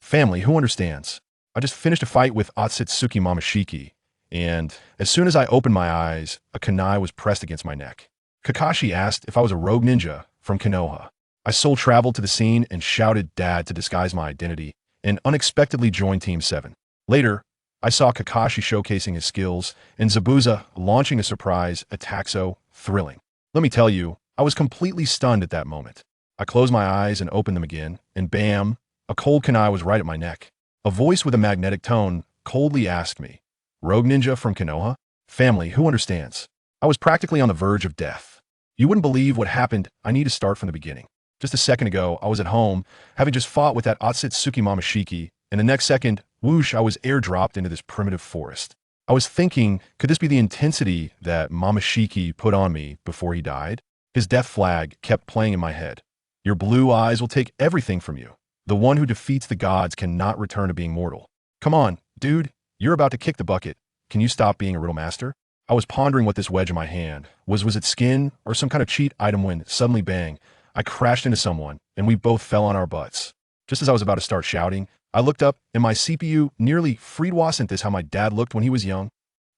Family, who understands? I just finished a fight with Otsutsuki Momoshiki, and as soon as I opened my eyes, a kunai was pressed against my neck. Kakashi asked if I was a rogue ninja from Konoha. I soul-traveled to the scene and shouted Dad to disguise my identity, and unexpectedly joined Team 7. Later, I saw Kakashi showcasing his skills, and Zabuza launching a surprise attack so thrilling. Let me tell you, I was completely stunned at that moment. I closed my eyes and opened them again, and bam, a cold kunai was right at my neck. A voice with a magnetic tone coldly asked me, "Rogue ninja from Konoha? Family, who understands?" I was practically on the verge of death. You wouldn't believe what happened. I need to start from the beginning. Just a second ago, I was at home, having just fought with that Otsutsuki Momoshiki, and the next second, whoosh, I was airdropped into this primitive forest. I was thinking, could this be the intensity that Momoshiki put on me before he died? His death flag kept playing in my head. Your blue eyes will take everything from you. The one who defeats the gods cannot return to being mortal. Come on, dude, you're about to kick the bucket. Can you stop being a riddle master? I was pondering what this wedge in my hand was it skin or some kind of cheat item when suddenly bang, I crashed into someone and we both fell on our butts. Just as I was about to start shouting, I looked up and my CPU nearly freed. Wasn't this how my dad looked when he was young?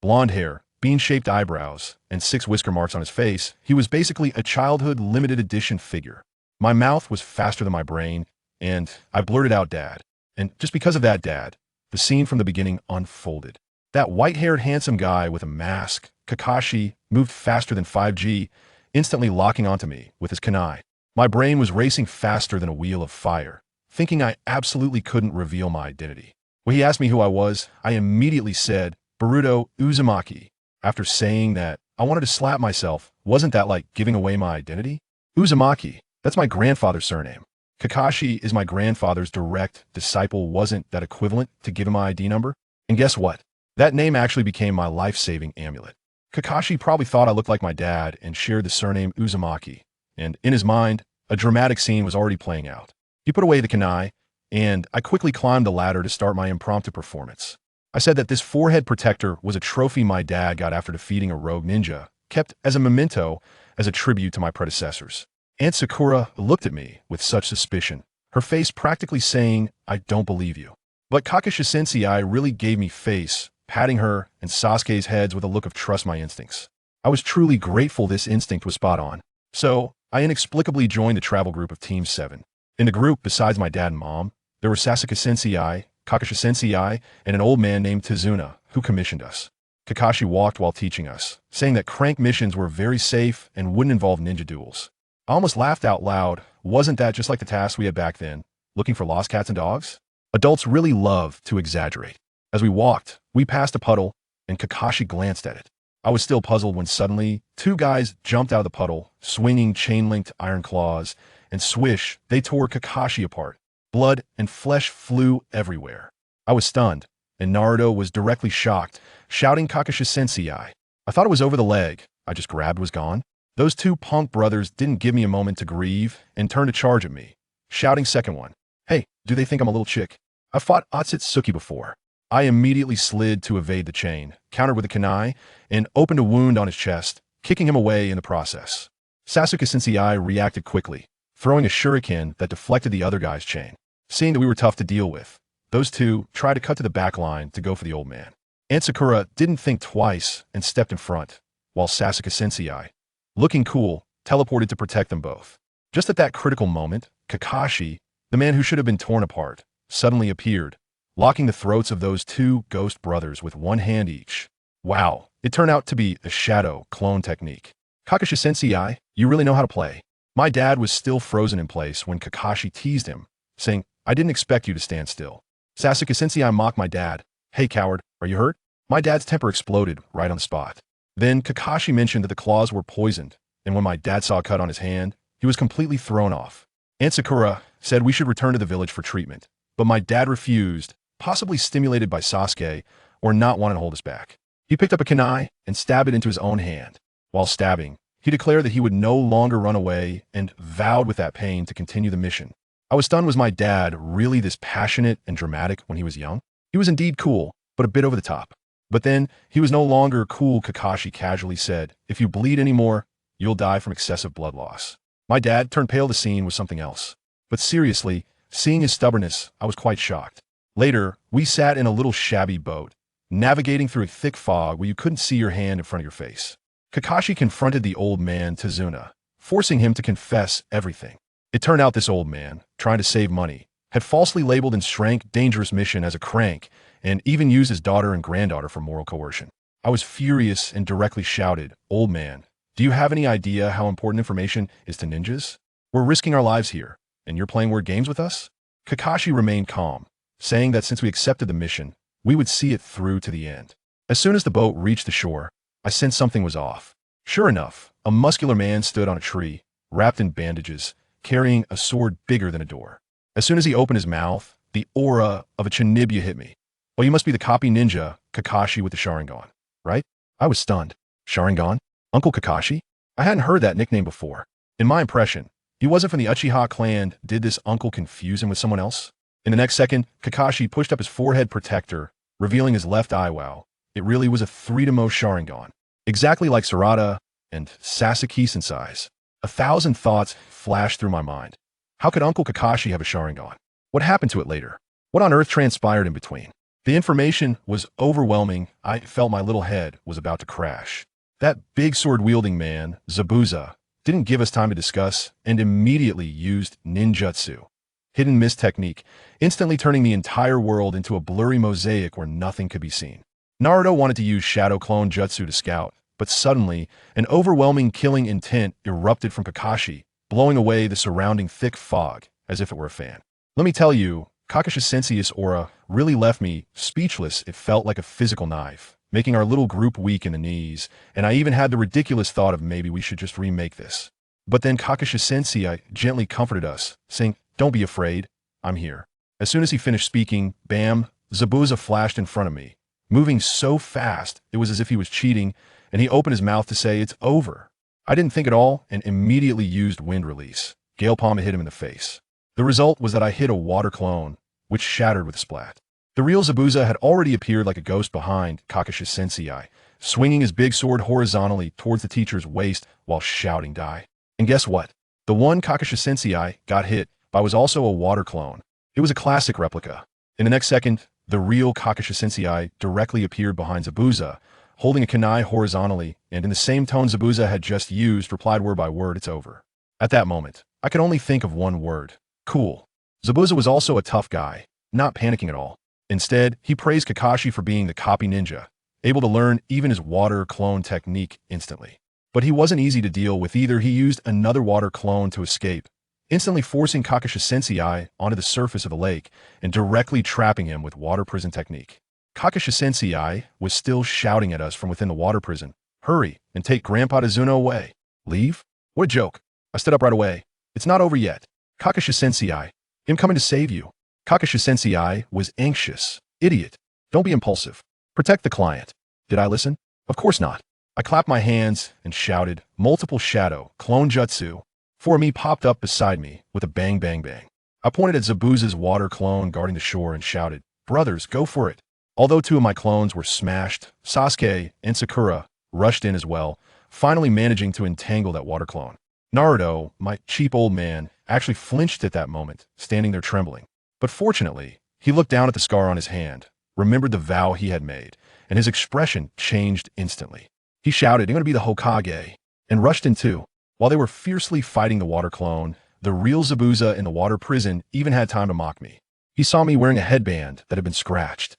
Blonde hair, bean-shaped eyebrows, and 6 whisker marks on his face. He was basically a childhood limited edition figure. My mouth was faster than my brain, and I blurted out Dad. And just because of that, Dad, the scene from the beginning unfolded. That white-haired handsome guy with a mask, Kakashi, moved faster than 5G, instantly locking onto me with his kunai. My brain was racing faster than a wheel of fire, thinking I absolutely couldn't reveal my identity. When he asked me who I was, I immediately said, Boruto Uzumaki. After saying that, I wanted to slap myself. Wasn't that like giving away my identity? Uzumaki, that's my grandfather's surname. Kakashi is my grandfather's direct disciple. Wasn't that equivalent to giving my ID number? And guess what? That name actually became my life-saving amulet. Kakashi probably thought I looked like my dad and shared the surname Uzumaki. And in his mind, a dramatic scene was already playing out. He put away the kunai, and I quickly climbed the ladder to start my impromptu performance. I said that this forehead protector was a trophy my dad got after defeating a rogue ninja, kept as a memento as a tribute to my predecessors. Aunt Sakura looked at me with such suspicion, her face practically saying, I don't believe you. But Kakashi-sensei really gave me face, patting her and Sasuke's heads with a look of trust my instincts. I was truly grateful this instinct was spot on. So, I inexplicably joined the travel group of Team 7. In the group, besides my dad and mom, there were Sasuke-sensei, Kakashi-sensei, and an old man named Tazuna, who commissioned us. Kakashi walked while teaching us, saying that crank missions were very safe and wouldn't involve ninja duels. I almost laughed out loud. Wasn't that just like the tasks we had back then, looking for lost cats and dogs? Adults really love to exaggerate. As we walked, we passed a puddle, and Kakashi glanced at it. I was still puzzled when suddenly, 2 guys jumped out of the puddle, swinging chain-linked iron claws, and swish, they tore Kakashi apart. Blood and flesh flew everywhere. I was stunned, and Naruto was directly shocked, shouting Kakashi-sensei. I thought it was over the leg I just grabbed was gone. Those 2 punk brothers didn't give me a moment to grieve and turned to charge at me, shouting second one, "Hey, do they think I'm a little chick? I've fought Otsutsuki before." I immediately slid to evade the chain, countered with a kunai, and opened a wound on his chest, kicking him away in the process. Sasuke-sensei reacted quickly, throwing a shuriken that deflected the other guy's chain. Seeing that we were tough to deal with, those 2 tried to cut to the back line to go for the old man. Aunt Sakura didn't think twice and stepped in front, while Sasuke-sensei, looking cool, teleported to protect them both. Just at that critical moment, Kakashi, the man who should have been torn apart, suddenly appeared, locking the throats of those 2 ghost brothers with 1 hand each. Wow, it turned out to be a shadow clone technique. Kakashi-sensei, you really know how to play. My dad was still frozen in place when Kakashi teased him, saying, I didn't expect you to stand still. Sasuke-sensei mocked my dad. Hey coward, are you hurt? My dad's temper exploded right on the spot. Then Kakashi mentioned that the claws were poisoned, and when my dad saw a cut on his hand, he was completely thrown off. Aunt Sakura said we should return to the village for treatment, but my dad refused, possibly stimulated by Sasuke, or not wanting to hold us back. He picked up a kunai and stabbed it into his own hand. While stabbing, he declared that he would no longer run away and vowed with that pain to continue the mission. I was stunned. Was my dad really this passionate and dramatic when he was young? He was indeed cool, but a bit over the top. But then, he was no longer cool. Kakashi casually said, if you bleed anymore, you'll die from excessive blood loss. My dad turned pale. The scene was something else. But seriously, Seeing his stubbornness, I was quite shocked. Later, we sat in a little shabby boat, navigating through a thick fog where you couldn't see your hand in front of your face. Kakashi confronted the old man, Tazuna, forcing him to confess everything. It turned out this old man, trying to save money, had falsely labeled and shrank dangerous mission as a crank, and even used his daughter and granddaughter for moral coercion. I was furious and directly shouted, "Old man, do you have any idea how important information is to ninjas? We're risking our lives here, and you're playing word games with us?" Kakashi remained calm, saying that since we accepted the mission, we would see it through to the end. As soon as the boat reached the shore, I sensed something was off. Sure enough, a muscular man stood on a tree, wrapped in bandages, carrying a sword bigger than a door. As soon as he opened his mouth, the aura of a Chinibya hit me. "Well, you must be the copy ninja, Kakashi with the Sharingan, right?" I was stunned. Sharingan? Uncle Kakashi? I hadn't heard that nickname before. In my impression, he wasn't from the Uchiha clan. Did this uncle confuse him with someone else? In the next second, Kakashi pushed up his forehead protector, revealing his left eyebrow. It really was a 3-to-mo Sharingan, exactly like Sarada and Sasuke Sensei's. 1,000 thoughts flashed through my mind. How could Uncle Kakashi have a Sharingan? What happened to it later? What on earth transpired in between? The information was overwhelming. I felt my little head was about to crash. That big sword-wielding man, Zabuza, didn't give us time to discuss and immediately used ninjutsu, hidden mist technique, instantly turning the entire world into a blurry mosaic where nothing could be seen. Naruto wanted to use shadow clone jutsu to scout, but suddenly, an overwhelming killing intent erupted from Kakashi, blowing away the surrounding thick fog as if it were a fan. Let me tell you, Kakashi Sensei's aura really left me speechless. It felt like a physical knife, making our little group weak in the knees, and I even had the ridiculous thought of maybe we should just remake this. But then Kakashi Sensei gently comforted us, saying, "Don't be afraid, I'm here." As soon as he finished speaking, bam, Zabuza flashed in front of me, moving so fast it was as if he was cheating, and he opened his mouth to say, "It's over." I didn't think at all and immediately used wind release. Gale Palm hit him in the face. The result was that I hit a water clone, which shattered with a splat. The real Zabuza had already appeared like a ghost behind Kakashi Sensei, swinging his big sword horizontally towards the teacher's waist while shouting, "Die." And guess what? The one Kakashi Sensei got hit by was also a water clone. It was a classic replica. In the next second, the real Kakashi Sensei directly appeared behind Zabuza, holding a kunai horizontally, and in the same tone Zabuza had just used, replied word by word, "It's over." At that moment, I could only think of one word: cool. Zabuza was also a tough guy, not panicking at all. Instead, he praised Kakashi for being the copy ninja, able to learn even his water clone technique instantly. But he wasn't easy to deal with either. He used another water clone to escape, instantly forcing Kakashi Sensei onto the surface of the lake and directly trapping him with water prison technique. Kakashi Sensei was still shouting at us from within the water prison, "Hurry and take Grandpa Tazuna away." "Leave? What a joke." I stood up right away. "It's not over yet. Kakashi Sensei, I'm coming to save you." Kakashi Sensei was anxious. "Idiot. Don't be impulsive. Protect the client." Did I listen? Of course not. I clapped my hands and shouted, "Multiple shadow, clone jutsu." 4-Me popped up beside me with a bang bang bang. I pointed at Zabuza's water clone guarding the shore and shouted, "Brothers, go for it." Although 2 of my clones were smashed, Sasuke and Sakura rushed in as well, finally managing to entangle that water clone. Naruto, my cheap old man, actually flinched at that moment, standing there trembling. But fortunately, he looked down at the scar on his hand, remembered the vow he had made, and his expression changed instantly. He shouted, "I'm going to be the Hokage," and rushed in too. While they were fiercely fighting the water clone, the real Zabuza in the water prison even had time to mock me. He saw me wearing a headband that had been scratched.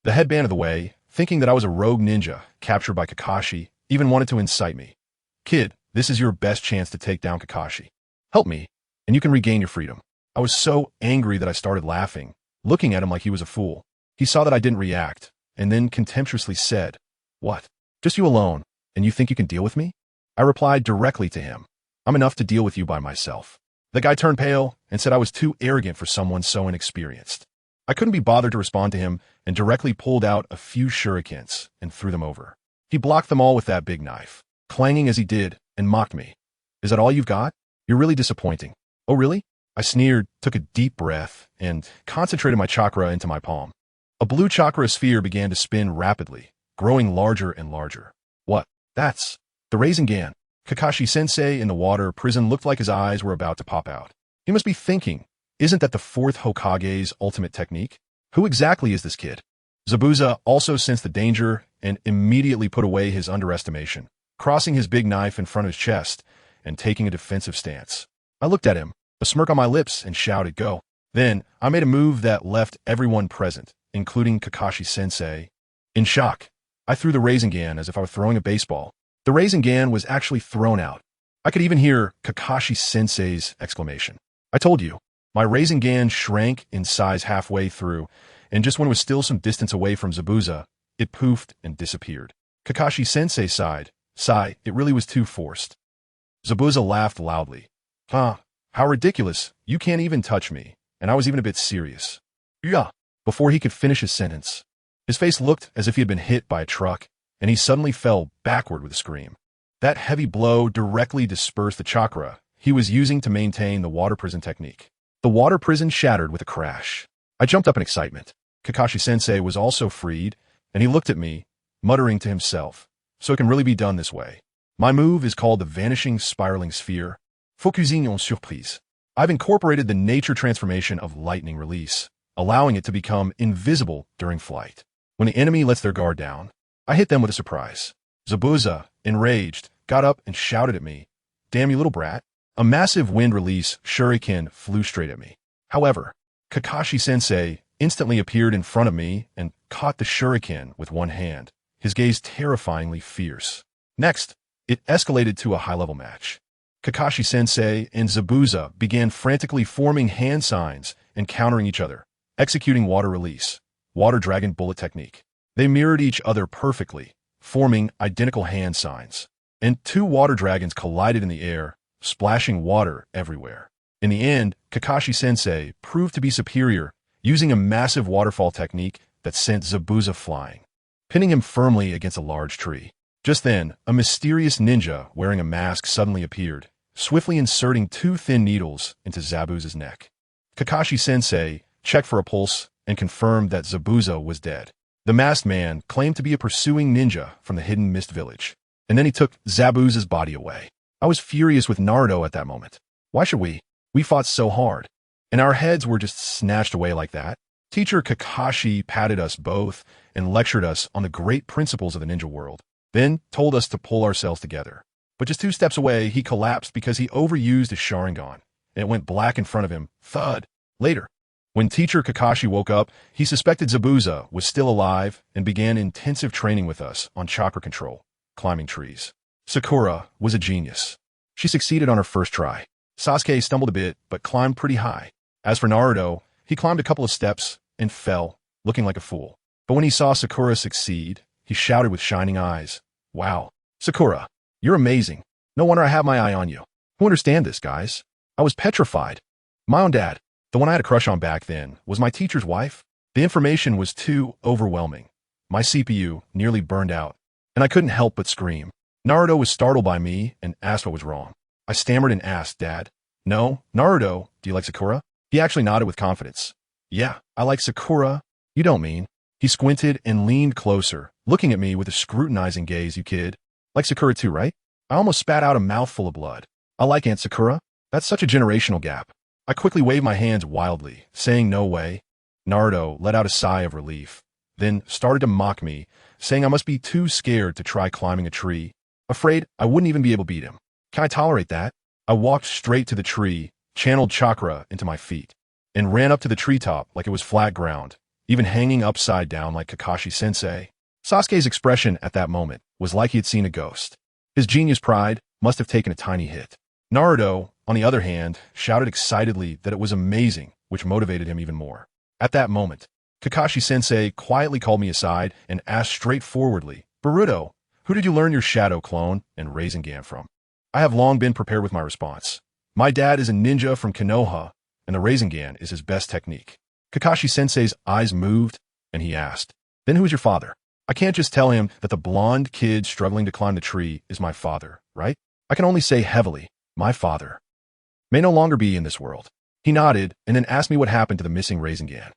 The headband of the way, thinking that I was a rogue ninja captured by Kakashi, even wanted to incite me. "Kid, this is your best chance to take down Kakashi. Help me, and you can regain your freedom." I was so angry that I started laughing, looking at him like he was a fool. He saw that I didn't react, and then contemptuously said, "What? Just you alone, and you think you can deal with me?" I replied directly to him, "I'm enough to deal with you by myself." The guy turned pale and said I was too arrogant for someone so inexperienced. I couldn't be bothered to respond to him and directly pulled out a few shurikens and threw them over. He blocked them all with that big knife, clanging as he did, and mocked me. "Is that all you've got? You're really disappointing." "Oh, really?" I sneered, took a deep breath, and concentrated my chakra into my palm. A blue chakra sphere began to spin rapidly, growing larger and larger. "What? That's the Rasengan." Kakashi Sensei in the water prison looked like his eyes were about to pop out. He must be thinking, Isn't that the fourth Hokage's ultimate technique? Who exactly is this kid? Zabuza also sensed the danger and immediately put away his underestimation, crossing his big knife in front of his chest and taking a defensive stance. I looked at him, a smirk on my lips, and shouted, "Go." Then I made a move that left everyone present, including Kakashi-sensei, in shock. I threw the Rasengan as if I were throwing a baseball. The Rasengan was actually thrown out. I could even hear Kakashi-sensei's exclamation. I told you. My Rasengan shrank in size halfway through, and just when it was still some distance away from Zabuza, it poofed and disappeared. Kakashi-sensei sighed. Sigh, it really was too forced. Zabuza laughed loudly. Huh, how ridiculous. You can't even touch me. And I was even a bit serious. Yeah. Before he could finish his sentence, his face looked as if he had been hit by a truck, and he suddenly fell backward with a scream. That heavy blow directly dispersed the chakra he was using to maintain the water prison technique. The water prison shattered with a crash. I jumped up in excitement. Kakashi-sensei was also freed, and he looked at me, muttering to himself, "So it can really be done this way." My move is called the Vanishing Spiraling Sphere. Focusing en surprise. I've incorporated the nature transformation of lightning release, allowing it to become invisible during flight. When the enemy lets their guard down, I hit them with a surprise. Zabuza, enraged, got up and shouted at me, "Damn you little brat." A massive wind release shuriken flew straight at me. However, Kakashi-sensei instantly appeared in front of me and caught the shuriken with one hand, his gaze terrifyingly fierce. Next, it escalated to a high-level match. Kakashi-sensei and Zabuza began frantically forming hand signs and countering each other, executing water release, water dragon bullet technique. They mirrored each other perfectly, forming identical hand signs, and two water dragons collided in the air, splashing water everywhere. In the end, Kakashi-sensei proved to be superior, using a massive waterfall technique that sent Zabuza flying, pinning him firmly against a large tree. Just then, a mysterious ninja wearing a mask suddenly appeared, swiftly inserting two thin needles into Zabuza's neck. Kakashi-sensei checked for a pulse and confirmed that Zabuza was dead. The masked man claimed to be a pursuing ninja from the hidden mist village, and then he took Zabuza's body away. I was furious with Naruto at that moment. Why should we? We fought so hard, and our heads were just snatched away like that. Teacher Kakashi patted us both and lectured us on the great principles of the ninja world, then told us to pull ourselves together. But just 2 steps away, he collapsed because he overused his Sharingan, and it went black in front of him. Thud. Later, when Teacher Kakashi woke up, he suspected Zabuza was still alive and began intensive training with us on chakra control, climbing trees. Sakura was a genius. She succeeded on her first try. Sasuke stumbled a bit, but climbed pretty high. As for Naruto, he climbed a couple of steps and fell, looking like a fool. But when he saw Sakura succeed, he shouted with shining eyes, "Wow, Sakura, you're amazing. No wonder I have my eye on you." Who understand this, guys? I was petrified. My own dad, the one I had a crush on back then, was my teacher's wife. The information was too overwhelming. My CPU nearly burned out, and I couldn't help but scream. Naruto was startled by me and asked what was wrong. I stammered and asked, "Dad, no, Naruto, do you like Sakura?" He actually nodded with confidence. "Yeah, I like Sakura." "You don't mean?" He squinted and leaned closer, looking at me with a scrutinizing gaze. "You kid. Like Sakura too, right?" I almost spat out a mouthful of blood. "I like Aunt Sakura." That's such a generational gap. I quickly waved my hands wildly, saying no way. Naruto let out a sigh of relief, then started to mock me, saying I must be too scared to try climbing a tree, afraid I wouldn't even be able to beat him. Can I tolerate that? I walked straight to the tree, channeled chakra into my feet, and ran up to the treetop like it was flat ground, even hanging upside down like Kakashi-sensei. Sasuke's expression at that moment was like he had seen a ghost. His genius pride must have taken a tiny hit. Naruto, on the other hand, shouted excitedly that it was amazing, which motivated him even more. At that moment, Kakashi-sensei quietly called me aside and asked straightforwardly, "Boruto, who did you learn your shadow clone and Rasengan from?" I have long been prepared with my response. My dad is a ninja from Konoha, and the Rasengan is his best technique. Kakashi-sensei's eyes moved, and he asked, "Then who's your father?" I can't just tell him that the blonde kid struggling to climb the tree is my father, right? I can only say heavily, "My father may no longer be in this world." He nodded and then asked me what happened to the missing Rasengan.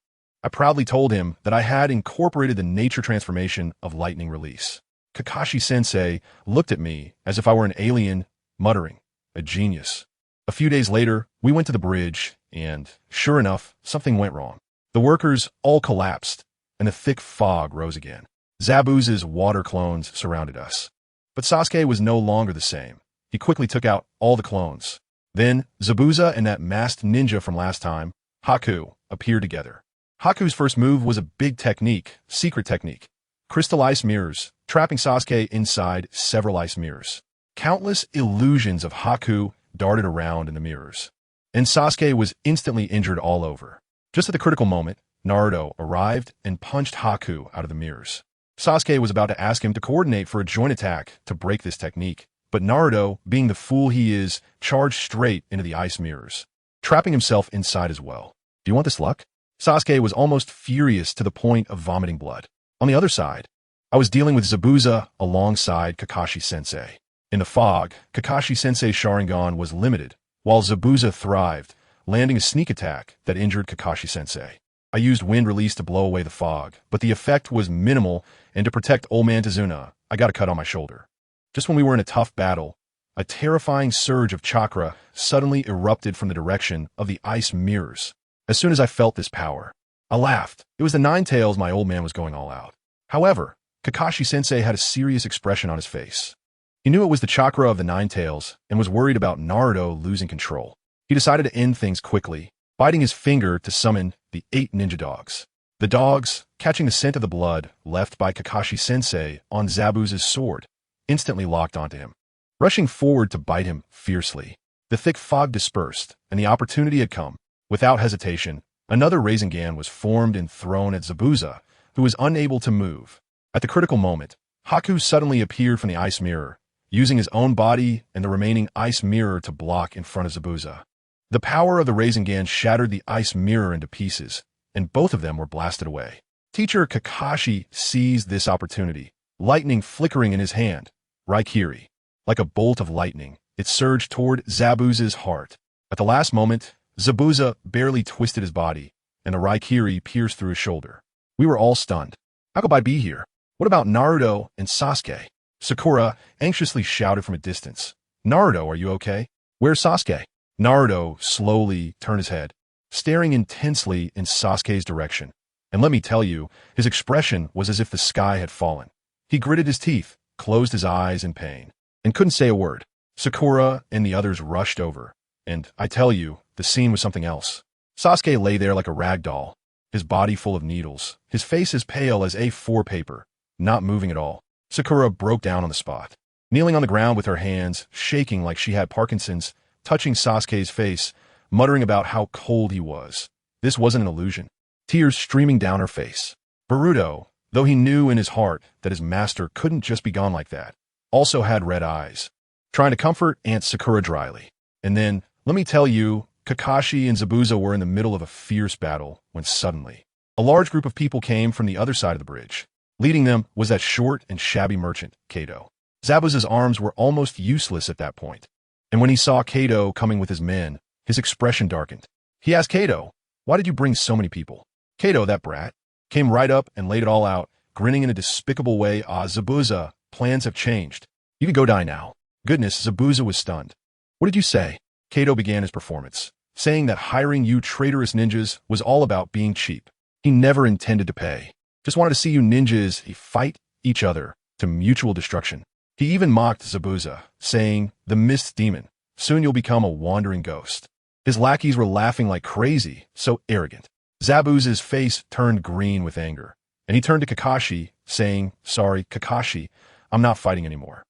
I proudly told him that I had incorporated the nature transformation of lightning release. Kakashi-sensei looked at me as if I were an alien, muttering, "A genius." A few days later, we went to the bridge, and sure enough, something went wrong. The workers all collapsed, and the thick fog rose again. Zabuza's water clones surrounded us. But Sasuke was no longer the same. He quickly took out all the clones. Then, Zabuza and that masked ninja from last time, Haku, appeared together. Haku's first move was a big technique, secret technique. Crystal ice mirrors, trapping Sasuke inside several ice mirrors. Countless illusions of Haku darted around in the mirrors. And Sasuke was instantly injured all over. Just at the critical moment, Naruto arrived and punched Haku out of the mirrors. Sasuke was about to ask him to coordinate for a joint attack to break this technique, but Naruto, being the fool he is, charged straight into the ice mirrors, trapping himself inside as well. Do you want this luck? Sasuke was almost furious to the point of vomiting blood. On the other side, I was dealing with Zabuza alongside Kakashi-sensei. In the fog, Kakashi-sensei's Sharingan was limited, while Zabuza thrived, landing a sneak attack that injured Kakashi-sensei. I used wind release to blow away the fog, but the effect was minimal, and to protect old man Tazuna, I got a cut on my shoulder. Just when we were in a tough battle, a terrifying surge of chakra suddenly erupted from the direction of the ice mirrors. As soon as I felt this power, I laughed. It was the Nine Tails my old man was going all out. However, Kakashi-sensei had a serious expression on his face. He knew it was the chakra of the Nine Tails and was worried about Naruto losing control. He decided to end things quickly, biting his finger to summon the 8 ninja dogs. The dogs, catching the scent of the blood left by Kakashi-sensei on Zabuza's sword, instantly locked onto him, rushing forward to bite him fiercely. The thick fog dispersed, and the opportunity had come. Without hesitation, another Rasengan was formed and thrown at Zabuza, who was unable to move. At the critical moment, Haku suddenly appeared from the ice mirror, using his own body and the remaining ice mirror to block in front of Zabuza. The power of the Rasengan shattered the ice mirror into pieces, and both of them were blasted away. Teacher Kakashi seized this opportunity, lightning flickering in his hand. Raikiri. Like a bolt of lightning, it surged toward Zabuza's heart. At the last moment, Zabuza barely twisted his body, and the Raikiri pierced through his shoulder. We were all stunned. How could I be here? What about Naruto and Sasuke? Sakura anxiously shouted from a distance. Naruto, are you okay? Where's Sasuke? Naruto slowly turned his head, staring intensely in Sasuke's direction. And let me tell you, his expression was as if the sky had fallen. He gritted his teeth, closed his eyes in pain, and couldn't say a word. Sakura and the others rushed over, and I tell you, the scene was something else. Sasuke lay there like a rag doll, his body full of needles, his face as pale as A4 paper, not moving at all. Sakura broke down on the spot, kneeling on the ground with her hands shaking like she had Parkinson's, touching Sasuke's face, muttering about how cold he was. This wasn't an illusion. Tears streaming down her face. Boruto, though he knew in his heart that his master couldn't just be gone like that, also had red eyes, trying to comfort Aunt Sakura dryly. And then, let me tell you, Kakashi and Zabuza were in the middle of a fierce battle when suddenly, a large group of people came from the other side of the bridge. Leading them was that short and shabby merchant, Kato. Zabuza's arms were almost useless at that point. And when he saw Kato coming with his men, his expression darkened. He asked Kato, "Why did you bring so many people?" Kato, that brat, came right up and laid it all out, grinning in a despicable way. Zabuza, plans have changed. You can go die now. Goodness, Zabuza was stunned. What did you say? Kato began his performance, saying that hiring you traitorous ninjas was all about being cheap. He never intended to pay. Just wanted to see you ninjas fight each other to mutual destruction. He even mocked Zabuza, saying, "The mist demon, soon you'll become a wandering ghost." His lackeys were laughing like crazy, so arrogant. Zabuza's face turned green with anger, and he turned to Kakashi, saying, "Sorry, Kakashi, I'm not fighting anymore.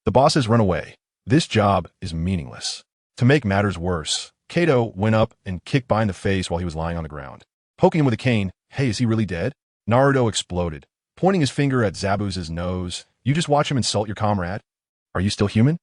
The boss has run away. This job is meaningless." To make matters worse, Kato went up and kicked behind the face while he was lying on the ground. Poking him with a cane, "Hey, is he really dead?" Naruto exploded, pointing his finger at Zabuza's nose. "You just watch him insult your comrade? Are you still human?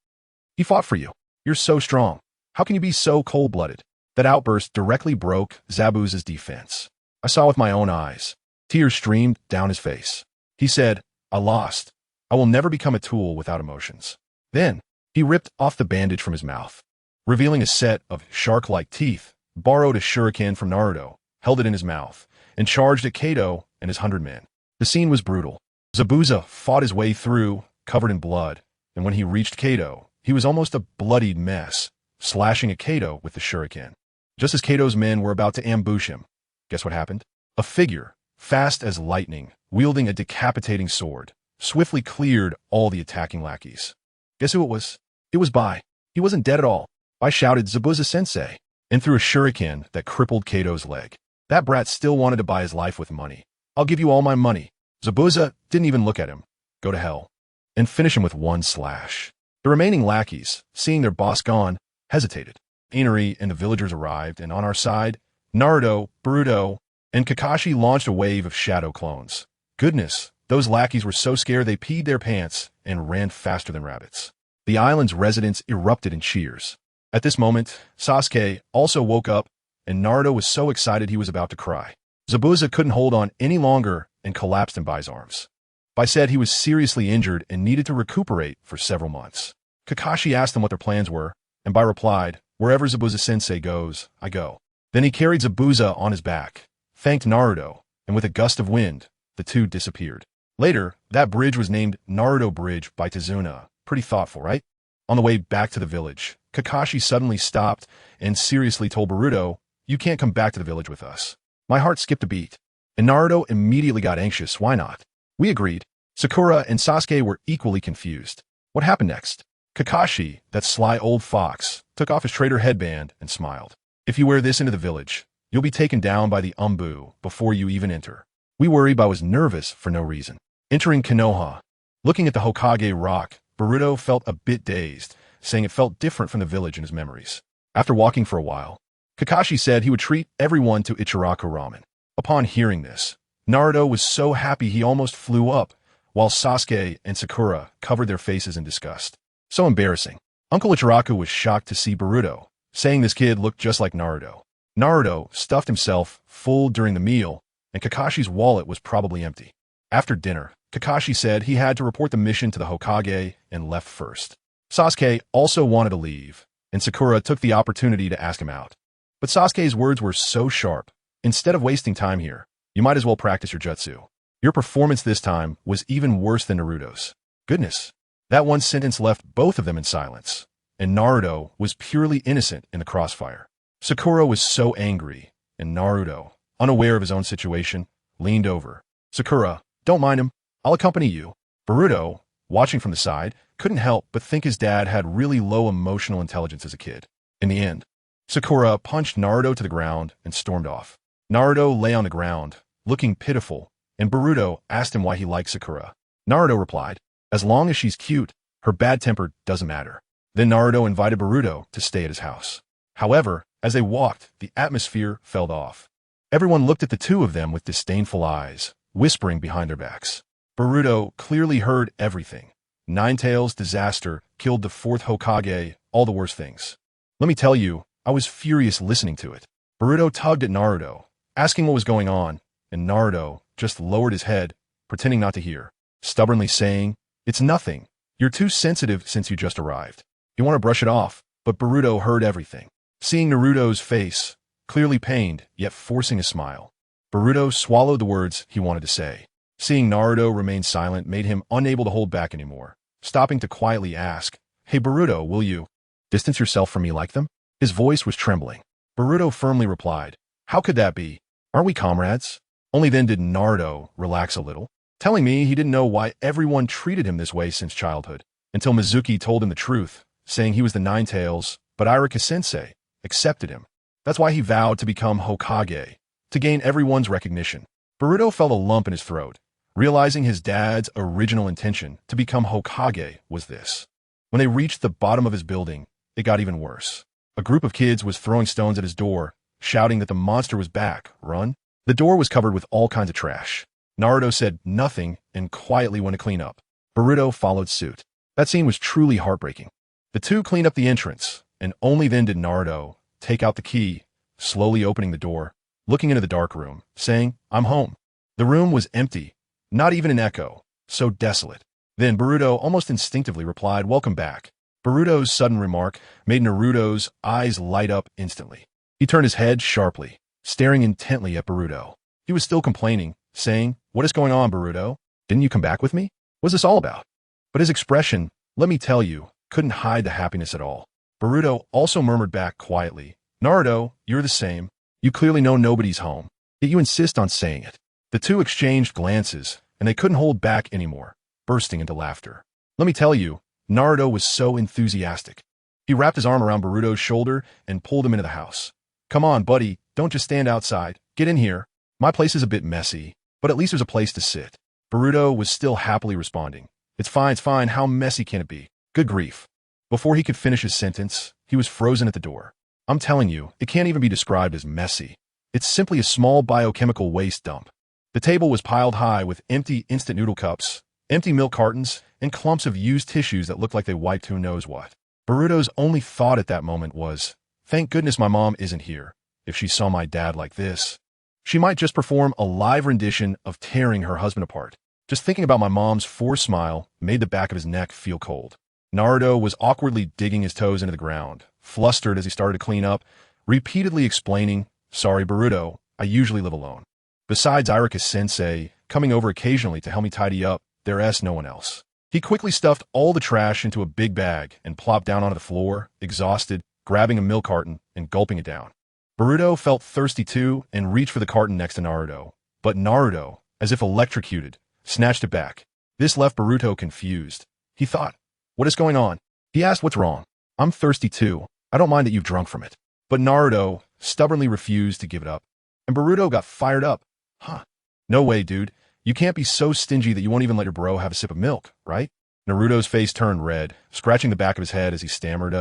He fought for you. You're so strong. How can you be so cold-blooded?" That outburst directly broke Zabuza's defense. I saw with my own eyes. Tears streamed down his face. He said, "I lost. I will never become a tool without emotions." Then, he ripped off the bandage from his mouth, revealing a set of shark-like teeth, borrowed a shuriken from Naruto, held it in his mouth, and charged at Kato and his 100 men. The scene was brutal. Zabuza fought his way through, covered in blood, and when he reached Kato, he was almost a bloodied mess, slashing at Kato with the shuriken. Just as Kato's men were about to ambush him, guess what happened? A figure, fast as lightning, wielding a decapitating sword, swiftly cleared all the attacking lackeys. Guess who it was? It was Bai. He wasn't dead at all. Bai shouted Zabuza-sensei, and threw a shuriken that crippled Kato's leg. That brat still wanted to buy his life with money. I'll give you all my money. Zabuza didn't even look at him. Go to hell. And finish him with one slash. The remaining lackeys, seeing their boss gone, hesitated. Inari and the villagers arrived, and on our side, Naruto, Boruto, and Kakashi launched a wave of shadow clones. Goodness, those lackeys were so scared they peed their pants and ran faster than rabbits. The island's residents erupted in cheers. At this moment, Sasuke also woke up, and Naruto was so excited he was about to cry. Zabuza couldn't hold on any longer and collapsed in Bai's arms. Bai said he was seriously injured and needed to recuperate for several months. Kakashi asked them what their plans were, and Bai replied, "Wherever Zabuza-sensei goes, I go." Then he carried Zabuza on his back, thanked Naruto, and with a gust of wind, the two disappeared. Later, that bridge was named Naruto Bridge by Tazuna. Pretty thoughtful, right? On the way back to the village, Kakashi suddenly stopped and seriously told Boruto, "You can't come back to the village with us." My heart skipped a beat, and Naruto immediately got anxious. Why not? We agreed. Sakura and Sasuke were equally confused. What happened next? Kakashi, that sly old fox, took off his traitor headband and smiled. "If you wear this into the village, you'll be taken down by the Umbu before you even enter." We worried, but I was nervous for no reason. Entering Konoha, looking at the Hokage rock, Boruto felt a bit dazed, saying it felt different from the village in his memories. After walking for a while, Kakashi said he would treat everyone to Ichiraku ramen. Upon hearing this, Naruto was so happy he almost flew up, while Sasuke and Sakura covered their faces in disgust. So embarrassing. Uncle Ichiraku was shocked to see Boruto, saying this kid looked just like Naruto. Naruto stuffed himself full during the meal, and Kakashi's wallet was probably empty. After dinner, Kakashi said he had to report the mission to the Hokage and left first. Sasuke also wanted to leave, and Sakura took the opportunity to ask him out. But Sasuke's words were so sharp. Instead of wasting time here, you might as well practice your jutsu. Your performance this time was even worse than Naruto's. Goodness. That one sentence left both of them in silence, and Naruto was purely innocent in the crossfire. Sakura was so angry, and Naruto, unaware of his own situation, leaned over. "Sakura, don't mind him. I'll accompany you." Boruto, watching from the side, couldn't help but think his dad had really low emotional intelligence as a kid. In the end, Sakura punched Naruto to the ground and stormed off. Naruto lay on the ground, looking pitiful, and Boruto asked him why he liked Sakura. Naruto replied, "As long as she's cute, her bad temper doesn't matter." Then Naruto invited Boruto to stay at his house. However, as they walked, the atmosphere fell off. Everyone looked at the two of them with disdainful eyes, whispering behind their backs. Boruto clearly heard everything. Ninetales' disaster killed the fourth Hokage, all the worst things. Let me tell you, I was furious listening to it. Boruto tugged at Naruto, asking what was going on, and Naruto just lowered his head, pretending not to hear, stubbornly saying, "It's nothing. You're too sensitive since you just arrived." You want to brush it off, but Boruto heard everything. Seeing Naruto's face, clearly pained, yet forcing a smile, Boruto swallowed the words he wanted to say. Seeing Naruto remain silent made him unable to hold back anymore, stopping to quietly ask, "Hey Boruto, will you distance yourself from me like them?" His voice was trembling. Boruto firmly replied, "How could that be? Aren't we comrades?" Only then did Naruto relax a little, telling me he didn't know why everyone treated him this way since childhood, until Mizuki told him the truth, saying he was the Ninetales, but Irika-sensei accepted him. That's why he vowed to become Hokage, to gain everyone's recognition. Boruto felt a lump in his throat, realizing his dad's original intention to become Hokage was this. When they reached the bottom of his building, it got even worse. A group of kids was throwing stones at his door, shouting that the monster was back. Run. The door was covered with all kinds of trash. Naruto said nothing and quietly went to clean up. Boruto followed suit. That scene was truly heartbreaking. The two cleaned up the entrance, and only then did Naruto take out the key, slowly opening the door, looking into the dark room, saying, "I'm home." The room was empty, not even an echo, so desolate. Then Boruto almost instinctively replied, "Welcome back." Boruto's sudden remark made Naruto's eyes light up instantly. He turned his head sharply, staring intently at Boruto. He was still complaining, saying, "What is going on, Boruto? Didn't you come back with me? What's this all about?" But his expression, let me tell you, couldn't hide the happiness at all. Boruto also murmured back quietly, Naruto, you're the same. You clearly know nobody's home, yet you insist on saying it. The two exchanged glances, and they couldn't hold back anymore, bursting into laughter. Let me tell you, Naruto was so enthusiastic. He wrapped his arm around Boruto's shoulder and pulled him into the house. Come on, buddy, don't just stand outside. Get in here. My place is a bit messy, but at least there's a place to sit. Boruto was still happily responding. It's fine, how messy can it be? Good grief. Before he could finish his sentence, he was frozen at the door. I'm telling you, it can't even be described as messy. It's simply a small biochemical waste dump. The table was piled high with empty instant noodle cups, empty milk cartons, and clumps of used tissues that looked like they wiped who knows what. Boruto's only thought at that moment was, thank goodness my mom isn't here. If she saw my dad like this, she might just perform a live rendition of tearing her husband apart. Just thinking about my mom's forced smile made the back of his neck feel cold. Naruto was awkwardly digging his toes into the ground, flustered as he started to clean up, repeatedly explaining, sorry Boruto, I usually live alone. Besides Irika-sensei coming over occasionally to help me tidy up, there's no one else. He quickly stuffed all the trash into a big bag and plopped down onto the floor, exhausted, grabbing a milk carton and gulping it down. Boruto felt thirsty too and reached for the carton next to Naruto. But Naruto, as if electrocuted, snatched it back. This left Boruto confused. He thought, what is going on? He asked what's wrong. I'm thirsty too. I don't mind that you've drunk from it. But Naruto stubbornly refused to give it up. And Boruto got fired up. Huh. No way, dude. You can't be so stingy that you won't even let your bro have a sip of milk, right? Naruto's face turned red, scratching the back of his head as he stammered,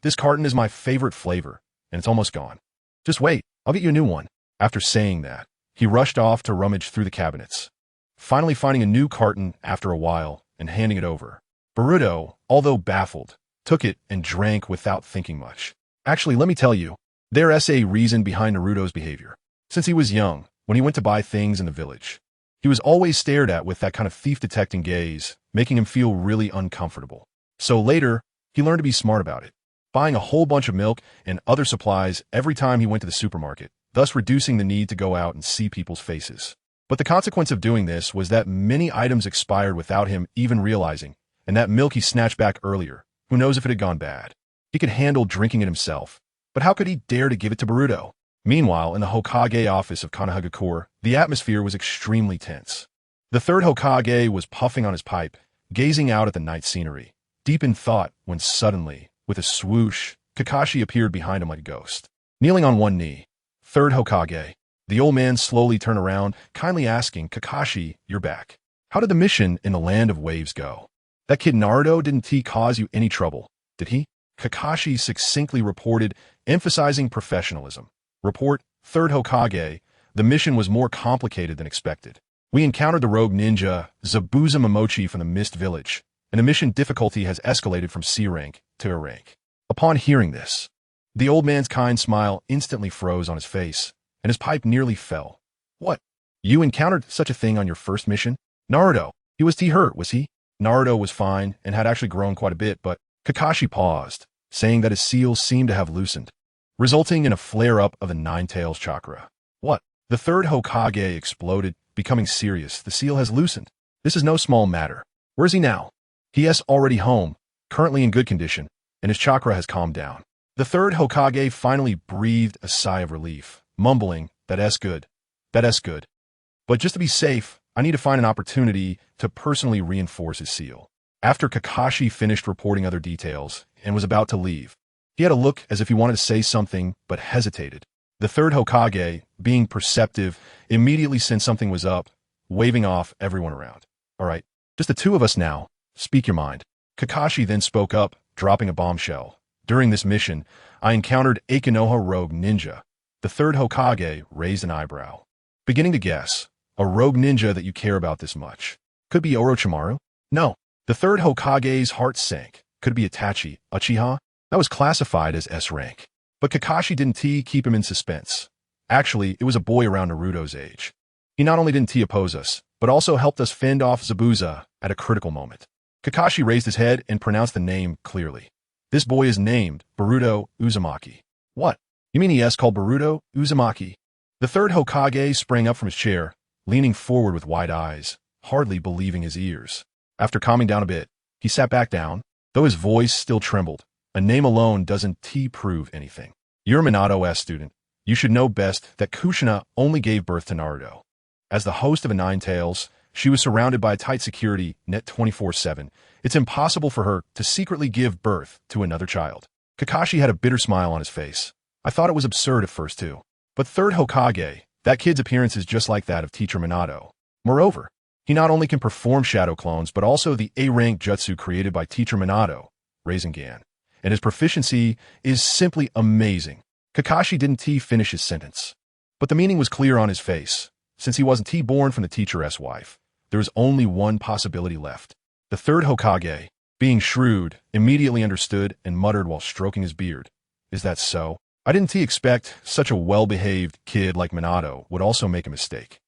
this carton is my favorite flavor, and it's almost gone. Just wait, I'll get you a new one. After saying that, he rushed off to rummage through the cabinets, finally finding a new carton after a while and handing it over. Boruto, although baffled, took it and drank without thinking much. Actually, let me tell you, there's a reason behind Naruto's behavior. Since he was young, when he went to buy things in the village, he was always stared at with that kind of thief-detecting gaze, making him feel really uncomfortable. So later, he learned to be smart about it, buying a whole bunch of milk and other supplies every time he went to the supermarket, thus reducing the need to go out and see people's faces. But the consequence of doing this was that many items expired without him even realizing, and that milk he snatched back earlier, who knows if it had gone bad. He could handle drinking it himself, but how could he dare to give it to Boruto? Meanwhile, in the Hokage office of Konohagakure, the atmosphere was extremely tense. The third Hokage was puffing on his pipe, gazing out at the night scenery, deep in thought when suddenly, with a swoosh, Kakashi appeared behind him like a ghost. Kneeling on one knee, third Hokage, the old man slowly turned around, kindly asking, Kakashi, you're back. How did the mission in the Land of Waves go? That kid Naruto, didn't he cause you any trouble, did he? Kakashi succinctly reported, emphasizing professionalism. Report, third Hokage, the mission was more complicated than expected. We encountered the rogue ninja, Zabuza Momoshiki from the Mist Village, and the mission difficulty has escalated from C rank to A rank. Upon hearing this, the old man's kind smile instantly froze on his face, and his pipe nearly fell. What? You encountered such a thing on your first mission? Naruto, he was hurt, was he? Naruto was fine and had actually grown quite a bit, but Kakashi paused, saying that his seal seemed to have loosened, resulting in a flare-up of the Nine-Tails chakra. What? The third Hokage exploded, becoming serious. The seal has loosened. This is no small matter. Where is he now? He is already home, currently in good condition, and his chakra has calmed down. The third Hokage finally breathed a sigh of relief, mumbling, that's good. But just to be safe, I need to find an opportunity to personally reinforce his seal. After Kakashi finished reporting other details and was about to leave, he had a look as if he wanted to say something, but hesitated. The third Hokage, being perceptive, immediately sensed something was up, waving off everyone around. All right, just the two of us now. Speak your mind. Kakashi then spoke up, dropping a bombshell. During this mission, I encountered a Konoha rogue ninja. The third Hokage raised an eyebrow, beginning to guess. A rogue ninja that you care about this much. Could be Orochimaru? No. The third Hokage's heart sank. Could it be Itachi, Uchiha? That was classified as S rank. But Kakashi didn't keep him in suspense. Actually, it was a boy around Naruto's age. He not only didn't oppose us, but also helped us fend off Zabuza at a critical moment. Kakashi raised his head and pronounced the name clearly. This boy is named Boruto Uzumaki. What? You mean he is called Boruto Uzumaki? The third Hokage sprang up from his chair, leaning forward with wide eyes, hardly believing his ears. After calming down a bit, he sat back down, though his voice still trembled. A name alone doesn't prove anything. You're a Minato S student. You should know best that Kushina only gave birth to Naruto. As the host of a Nine Tails, she was surrounded by a tight security net 24/7. It's impossible for her to secretly give birth to another child. Kakashi had a bitter smile on his face. I thought it was absurd at first too. But third Hokage, that kid's appearance is just like that of teacher Minato. Moreover, he not only can perform shadow clones but also the A-rank jutsu created by teacher Minato, Rasengan. And his proficiency is simply amazing. Kakashi didn't finish his sentence. But the meaning was clear on his face. Since he wasn't born from the teacher's wife, there was only one possibility left. The third Hokage, being shrewd, immediately understood and muttered while stroking his beard. Is that so? I didn't expect such a well-behaved kid like Minato would also make a mistake.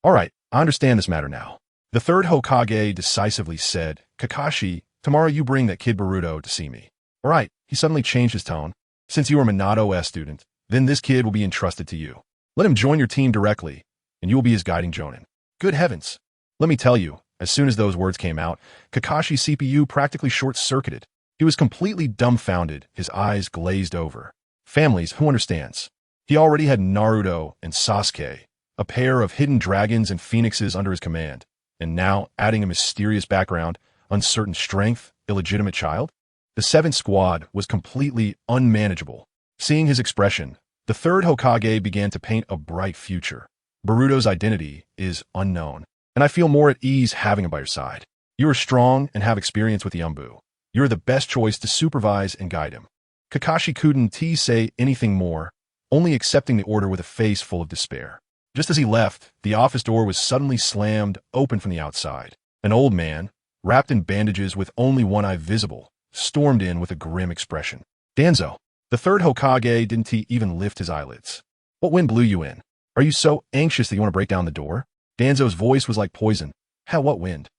Alright, I understand this matter now. The third Hokage decisively said, Kakashi, tomorrow you bring that kid Boruto to see me. Alright, he suddenly changed his tone. Since you are Minato S student, then this kid will be entrusted to you. Let him join your team directly, and you will be his guiding jonin. Good heavens. Let me tell you, as soon as those words came out, Kakashi's CPU practically short-circuited. He was completely dumbfounded, his eyes glazed over. Families, who understands? He already had Naruto and Sasuke, a pair of hidden dragons and phoenixes under his command, and now adding a mysterious background, uncertain strength, illegitimate child? The seventh squad was completely unmanageable. Seeing his expression, the third Hokage began to paint a bright future. Boruto's identity is unknown, and I feel more at ease having him by your side. You are strong and have experience with the Yambu. You are the best choice to supervise and guide him. Kakashi couldn't say anything more, only accepting the order with a face full of despair. Just as he left, the office door was suddenly slammed open from the outside. An old man, wrapped in bandages with only one eye visible, stormed in with a grim expression. Danzo, the third Hokage didn't even lift his eyelids. What wind blew you in? Are you so anxious that you want to break down the door? Danzo's voice was like poison. Hell, what wind?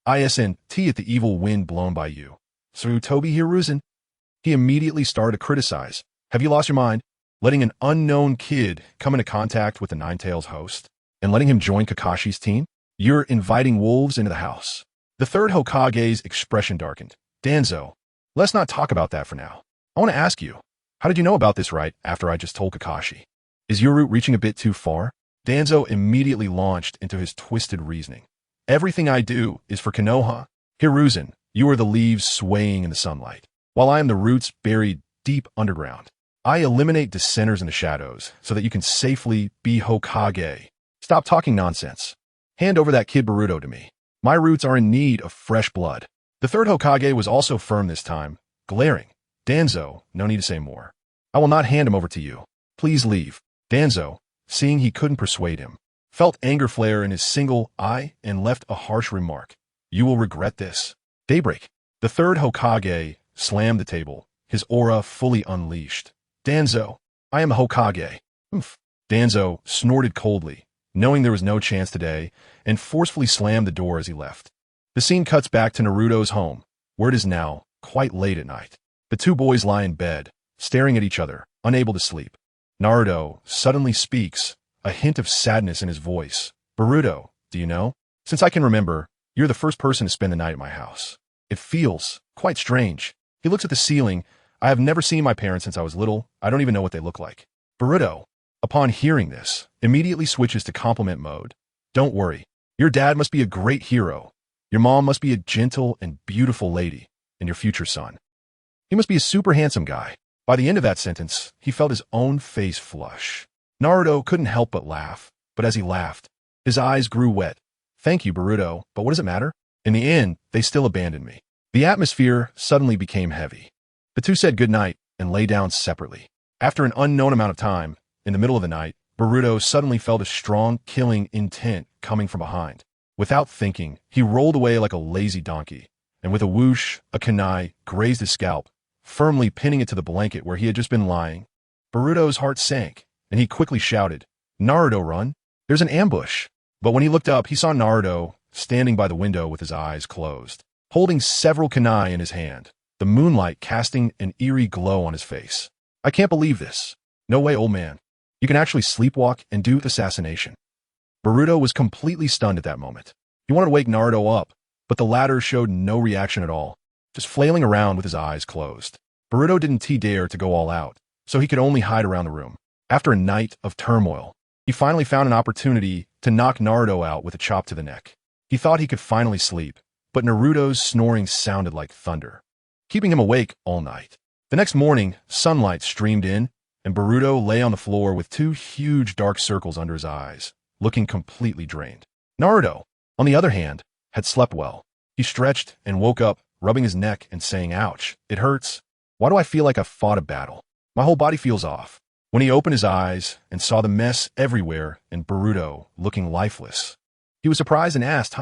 ISNT at the evil wind blown by you. Sarutobi Hiruzen? He immediately started to criticize. Have you lost your mind? Letting an unknown kid come into contact with the Nine Tails host? And letting him join Kakashi's team? You're inviting wolves into the house. The third Hokage's expression darkened. Danzo, let's not talk about that for now. I want to ask you, how did you know about this right after I just told Kakashi? Is your route reaching a bit too far? Danzo immediately launched into his twisted reasoning. Everything I do is for Konoha. Hiruzen, you are the leaves swaying in the sunlight, while I am the roots buried deep underground. I eliminate dissenters in the shadows so that you can safely be Hokage. Stop talking nonsense. Hand over that kid Boruto to me. My roots are in need of fresh blood. The third Hokage was also firm this time, glaring. Danzo, no need to say more. I will not hand him over to you. Please leave. Danzo, seeing he couldn't persuade him, felt anger flare in his single eye and left a harsh remark. You will regret this. Daybreak. The third Hokage slammed the table, his aura fully unleashed. Danzo, I am a Hokage. Oof. Danzo snorted coldly, knowing there was no chance today, and forcefully slammed the door as he left. The scene cuts back to Naruto's home, where it is now quite late at night. The two boys lie in bed, staring at each other, unable to sleep. Naruto suddenly speaks, a hint of sadness in his voice. Boruto, do you know? Since I can remember, you're the first person to spend the night at my house. It feels quite strange. He looks at the ceiling. I have never seen my parents since I was little. I don't even know what they look like. Boruto, upon hearing this, immediately switches to compliment mode. Don't worry. Your dad must be a great hero. Your mom must be a gentle and beautiful lady, and your future son. He must be a super handsome guy. By the end of that sentence, he felt his own face flush. Naruto couldn't help but laugh, but as he laughed, his eyes grew wet. Thank you, Boruto, but what does it matter? In the end, they still abandoned me. The atmosphere suddenly became heavy. The two said goodnight and lay down separately. After an unknown amount of time, in the middle of the night, Boruto suddenly felt a strong, killing intent coming from behind. Without thinking, he rolled away like a lazy donkey, and with a whoosh, a kunai grazed his scalp, firmly pinning it to the blanket where he had just been lying. Boruto's heart sank, and he quickly shouted, Naruto, run! There's an ambush! But when he looked up, he saw Naruto standing by the window with his eyes closed, holding several kunai in his hand, the moonlight casting an eerie glow on his face. I can't believe this. No way, old man. You can actually sleepwalk and do assassination. Boruto was completely stunned at that moment. He wanted to wake Naruto up, but the latter showed no reaction at all, just flailing around with his eyes closed. Boruto didn't dare to go all out. so he could only hide around the room. After a night of turmoil, he finally found an opportunity to knock Naruto out with a chop to the neck. He thought he could finally sleep, but Naruto's snoring sounded like thunder, keeping him awake all night. The next morning, sunlight streamed in, and Boruto lay on the floor with two huge dark circles under his eyes, looking completely drained. Naruto, on the other hand, had slept well. He stretched and woke up, rubbing his neck and saying, "Ouch, it hurts. Why do I feel like I've fought a battle? My whole body feels off." When he opened his eyes and saw the mess everywhere and Boruto looking lifeless, he was surprised and asked,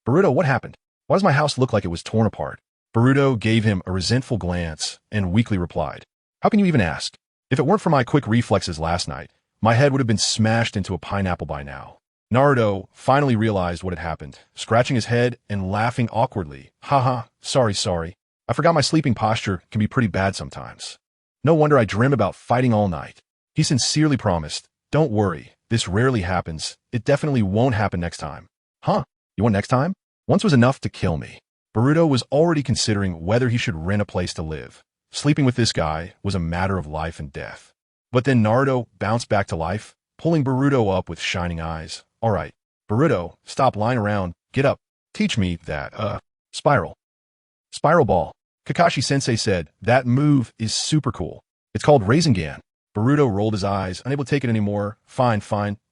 Boruto, what happened? Why does my house look like it was torn apart?" Boruto gave him a resentful glance and weakly replied, "How can you even ask? If it weren't for my quick reflexes last night, my head would have been smashed into a pineapple by now." Naruto finally realized what had happened, scratching his head and laughing awkwardly. Sorry. I forgot my sleeping posture can be pretty bad sometimes. No wonder I dream about fighting all night." He sincerely promised, "Don't worry, this rarely happens. It definitely won't happen next time." You want next time? Once was enough to kill me. Boruto was already considering whether he should rent a place to live. Sleeping with this guy was a matter of life and death. But then Naruto bounced back to life, pulling Boruto up with shining eyes. "All right, Boruto, stop lying around. Get up. Teach me that, spiral ball." Kakashi-sensei said, "That move is super cool. It's called Rasengan." Boruto rolled his eyes, unable to take it anymore. Fine,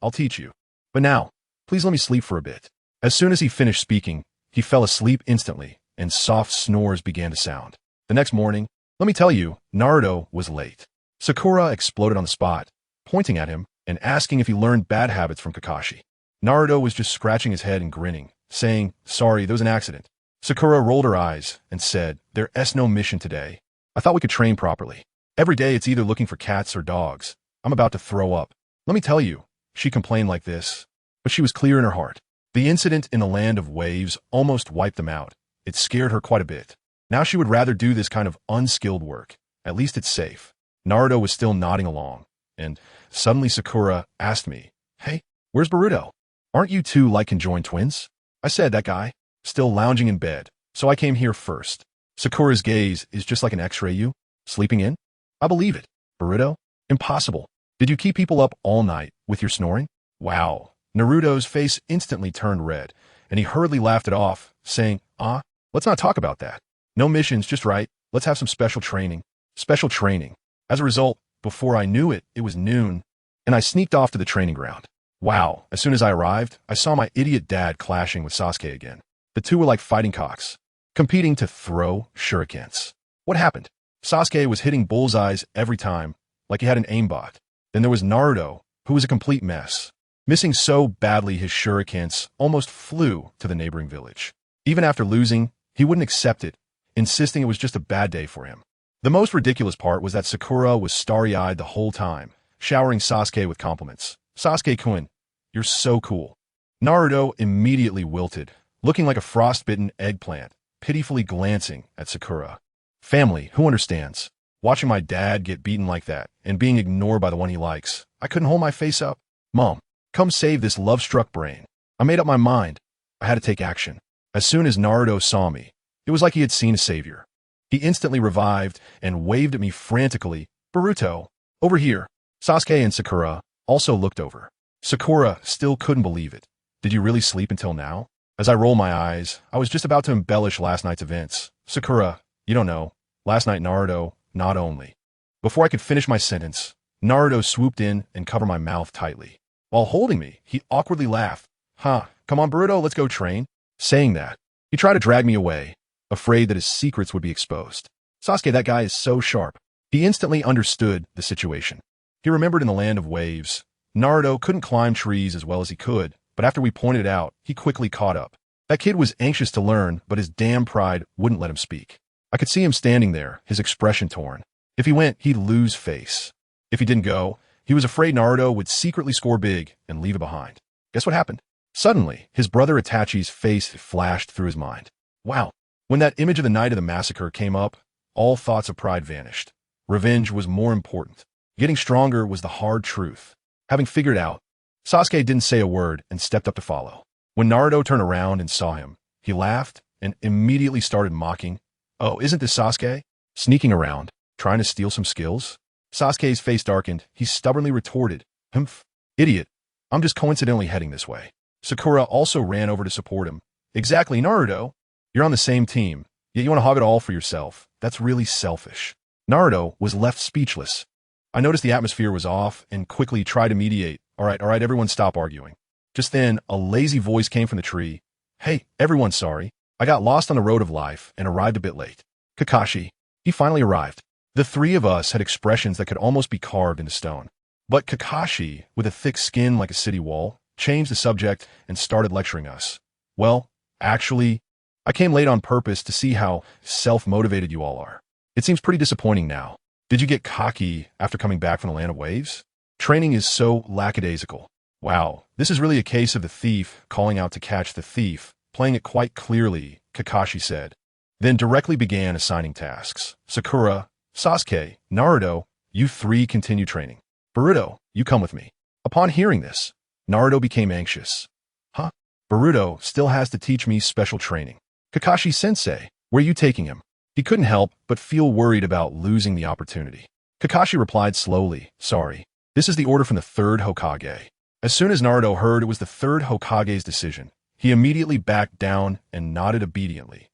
I'll teach you. But now, please let me sleep for a bit." As soon as he finished speaking, he fell asleep instantly, and soft snores began to sound. The next morning, let me tell you, Naruto was late. Sakura exploded on the spot, pointing at him and asking if he learned bad habits from Kakashi. Naruto was just scratching his head and grinning, saying, "Sorry, there was an accident." Sakura rolled her eyes and said, "There's no mission today. I thought we could train properly. Every day it's either looking for cats or dogs. I'm about to throw up. Let me tell you," she complained like this, but she was clear in her heart. The incident in the land of waves almost wiped them out. It scared her quite a bit. Now she would rather do this kind of unskilled work. At least it's safe. Naruto was still nodding along, and suddenly Sakura asked me, "Hey, where's Boruto? Aren't you two like conjoined twins?" I said, "That guy, still lounging in bed, so I came here first." Sakura's gaze is just like an x-ray. "You? Sleeping in? I believe it. Boruto? Impossible. Did you keep people up all night with your snoring?" Wow. Naruto's face instantly turned red, and he hurriedly laughed it off, saying, Let's not talk about that. No missions, just right. Let's have some special training." Special training. As a result, before I knew it, it was noon, and I sneaked off to the training ground. Wow. As soon as I arrived, I saw my idiot dad clashing with Sasuke again. The two were like fighting cocks, competing to throw shurikens. What happened? Sasuke was hitting bullseyes every time, like he had an aimbot. Then there was Naruto, who was a complete mess, missing so badly his shurikens almost flew to the neighboring village. Even after losing, he wouldn't accept it, insisting it was just a bad day for him. The most ridiculous part was that Sakura was starry-eyed the whole time, showering Sasuke with compliments. "Sasuke-kun, you're so cool." Naruto immediately wilted, looking like a frostbitten eggplant, pitifully glancing at Sakura. Family, who understands? Watching my dad get beaten like that and being ignored by the one he likes, I couldn't hold my face up. "Mom, come save this love-struck brain." I made up my mind. I had to take action. As soon as Naruto saw me, it was like he had seen a savior. He instantly revived and waved at me frantically. "Boruto, over here." Sasuke and Sakura also looked over. Sakura still couldn't believe it. "Did you really sleep until now?" As I rolled my eyes, I was just about to embellish last night's events. "Sakura, you don't know. Last night Naruto, not only." Before I could finish my sentence, Naruto swooped in and covered my mouth tightly. While holding me, he awkwardly laughed. Come on, Boruto, let's go train." Saying that, he tried to drag me away, afraid that his secrets would be exposed. Sasuke, that guy is so sharp. He instantly understood the situation. He remembered in the land of waves, Naruto couldn't climb trees as well as he could, but after we pointed it out, he quickly caught up. That kid was anxious to learn, but his damn pride wouldn't let him speak. I could see him standing there, his expression torn. If he went, he'd lose face. If he didn't go, he was afraid Naruto would secretly score big and leave it behind. Guess what happened? Suddenly, his brother Itachi's face flashed through his mind. Wow. When that image of the night of the massacre came up, all thoughts of pride vanished. Revenge was more important. Getting stronger was the hard truth. Having figured out, Sasuke didn't say a word and stepped up to follow. When Naruto turned around and saw him, he laughed and immediately started mocking. "Oh, isn't this Sasuke? Sneaking around, trying to steal some skills?" Sasuke's face darkened. He stubbornly retorted, "Humph, idiot. I'm just coincidentally heading this way." Sakura also ran over to support him. "Exactly, Naruto. You're on the same team, yet you want to have it all for yourself. That's really selfish." Naruto was left speechless. I noticed the atmosphere was off and quickly tried to mediate. All right, everyone stop arguing." Just then, a lazy voice came from the tree. "Hey, everyone's sorry. I got lost on the road of life and arrived a bit late." Kakashi. He finally arrived. The three of us had expressions that could almost be carved into stone. But Kakashi, with a thick skin like a city wall, changed the subject and started lecturing us. "Well, actually, I came late on purpose to see how self-motivated you all are. It seems pretty disappointing now. Did you get cocky after coming back from the land of waves? Training is so lackadaisical. Wow, this is really a case of the thief calling out to catch the thief, playing it quite clearly," Kakashi said. Then directly began assigning tasks. "Sakura, Sasuke, Naruto, you three continue training. Boruto, you come with me." Upon hearing this, Naruto became anxious. "Huh? Boruto still has to teach me special training. Kakashi-sensei, where are you taking him?" He couldn't help but feel worried about losing the opportunity. Kakashi replied slowly, "Sorry, this is the order from the third Hokage." As soon as Naruto heard it was the third Hokage's decision, he immediately backed down and nodded obediently.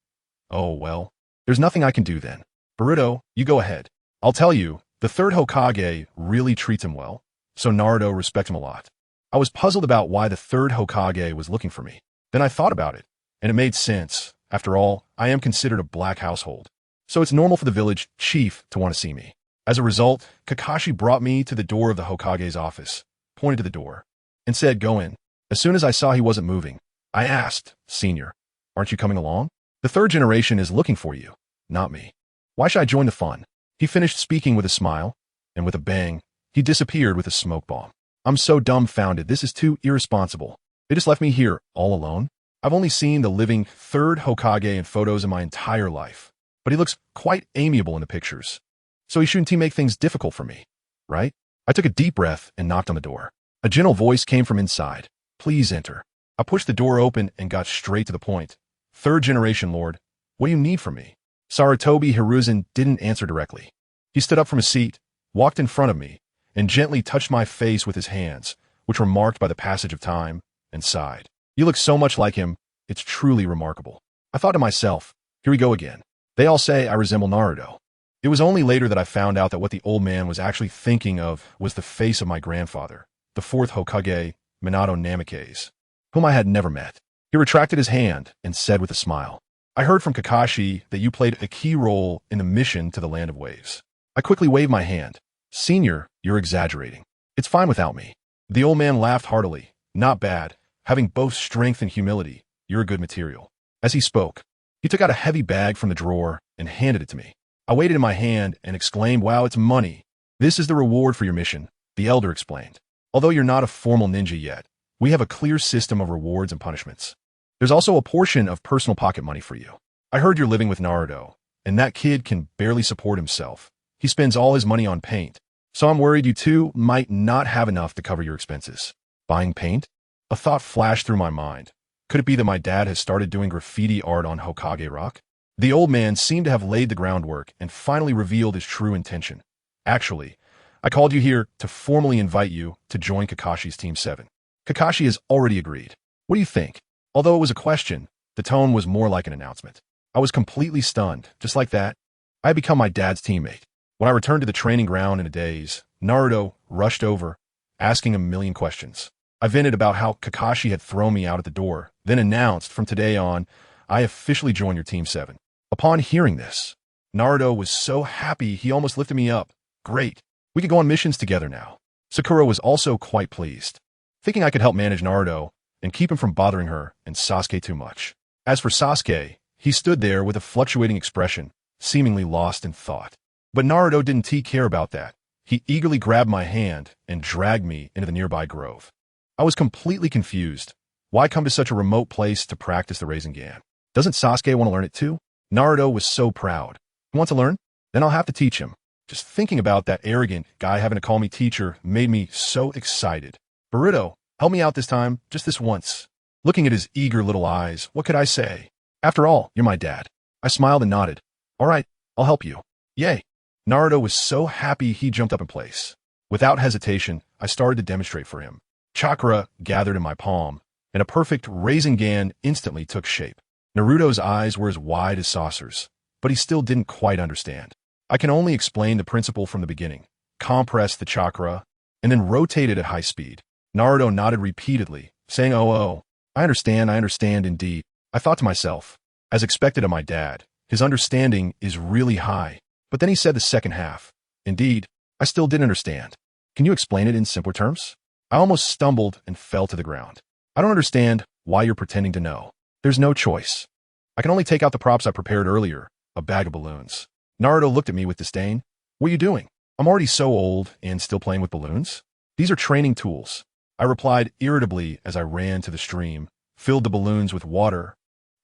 "Oh, well, there's nothing I can do then. Boruto, you go ahead. I'll tell you, the third Hokage really treats him well, so Naruto respects him a lot." I was puzzled about why the third Hokage was looking for me. Then I thought about it, and it made sense. After all, I am considered a black household, so it's normal for the village chief to want to see me. As a result, Kakashi brought me to the door of the Hokage's office, pointed to the door, and said, "Go in." As soon as I saw he wasn't moving, I asked, "Senior, aren't you coming along? The third generation is looking for you, not me. Why should I join the fun?" He finished speaking with a smile, and with a bang, he disappeared with a smoke bomb. I'm so dumbfounded. This is too irresponsible. They just left me here, all alone. I've only seen the living third Hokage in photos in my entire life, but he looks quite amiable in the pictures. So he shouldn't he make things difficult for me, right? I took a deep breath and knocked on the door. A gentle voice came from inside. "Please enter." I pushed the door open and got straight to the point. "Third generation lord, what do you need from me?" Sarutobi Hiruzen didn't answer directly. He stood up from his seat, walked in front of me, and gently touched my face with his hands, which were marked by the passage of time, and sighed. "You look so much like him, it's truly remarkable." I thought to myself, here we go again. They all say I resemble Naruto. It was only later that I found out that what the old man was actually thinking of was the face of my grandfather, the fourth Hokage, Minato Namikaze, whom I had never met. He retracted his hand and said with a smile, "I heard from Kakashi that you played a key role in the mission to the Land of Waves." I quickly waved my hand. "Senior, you're exaggerating. It's fine without me." The old man laughed heartily. "Not bad. Having both strength and humility, you're a good material." As he spoke, he took out a heavy bag from the drawer and handed it to me. I weighed it in my hand and exclaimed, "Wow, it's money." "This is the reward for your mission," the elder explained. "Although you're not a formal ninja yet, we have a clear system of rewards and punishments. There's also a portion of personal pocket money for you. I heard you're living with Naruto, and that kid can barely support himself. He spends all his money on paint, so I'm worried you two might not have enough to cover your expenses." Buying paint? A thought flashed through my mind. Could it be that my dad has started doing graffiti art on Hokage Rock? The old man seemed to have laid the groundwork and finally revealed his true intention. "Actually, I called you here to formally invite you to join Kakashi's Team 7. Kakashi has already agreed. What do you think?" Although it was a question, the tone was more like an announcement. I was completely stunned. Just like that, I had become my dad's teammate. When I returned to the training ground in a daze, Naruto rushed over, asking a million questions. I vented about how Kakashi had thrown me out at the door, then announced, "From today on, I officially join your Team 7. Upon hearing this, Naruto was so happy he almost lifted me up. "Great. We could go on missions together now." Sakura was also quite pleased, thinking I could help manage Naruto and keep him from bothering her and Sasuke too much. As for Sasuke, he stood there with a fluctuating expression, seemingly lost in thought. But Naruto didn't care about that. He eagerly grabbed my hand and dragged me into the nearby grove. I was completely confused. Why come to such a remote place to practice the Rasengan? Doesn't Sasuke want to learn it too? Naruto was so proud. "You want to learn? Then I'll have to teach him." Just thinking about that arrogant guy having to call me teacher made me so excited. "Boruto, help me out this time, just this once." Looking at his eager little eyes, what could I say? After all, you're my dad. I smiled and nodded. "All right, I'll help you." Yay. Naruto was so happy he jumped up in place. Without hesitation, I started to demonstrate for him. Chakra gathered in my palm, and a perfect Rasengan instantly took shape. Naruto's eyes were as wide as saucers, but he still didn't quite understand. I can only explain the principle from the beginning. Compress the chakra, and then rotate it at high speed. Naruto nodded repeatedly, saying, "Oh, I understand indeed." I thought to myself, as expected of my dad, his understanding is really high. But then he said the second half. Indeed, I still didn't understand. Can you explain it in simpler terms? I almost stumbled and fell to the ground. I don't understand why you're pretending to know. There's no choice. I can only take out the props I prepared earlier, a bag of balloons. Naruto looked at me with disdain. What are you doing? I'm already so old and still playing with balloons. These are training tools. I replied irritably as I ran to the stream, filled the balloons with water,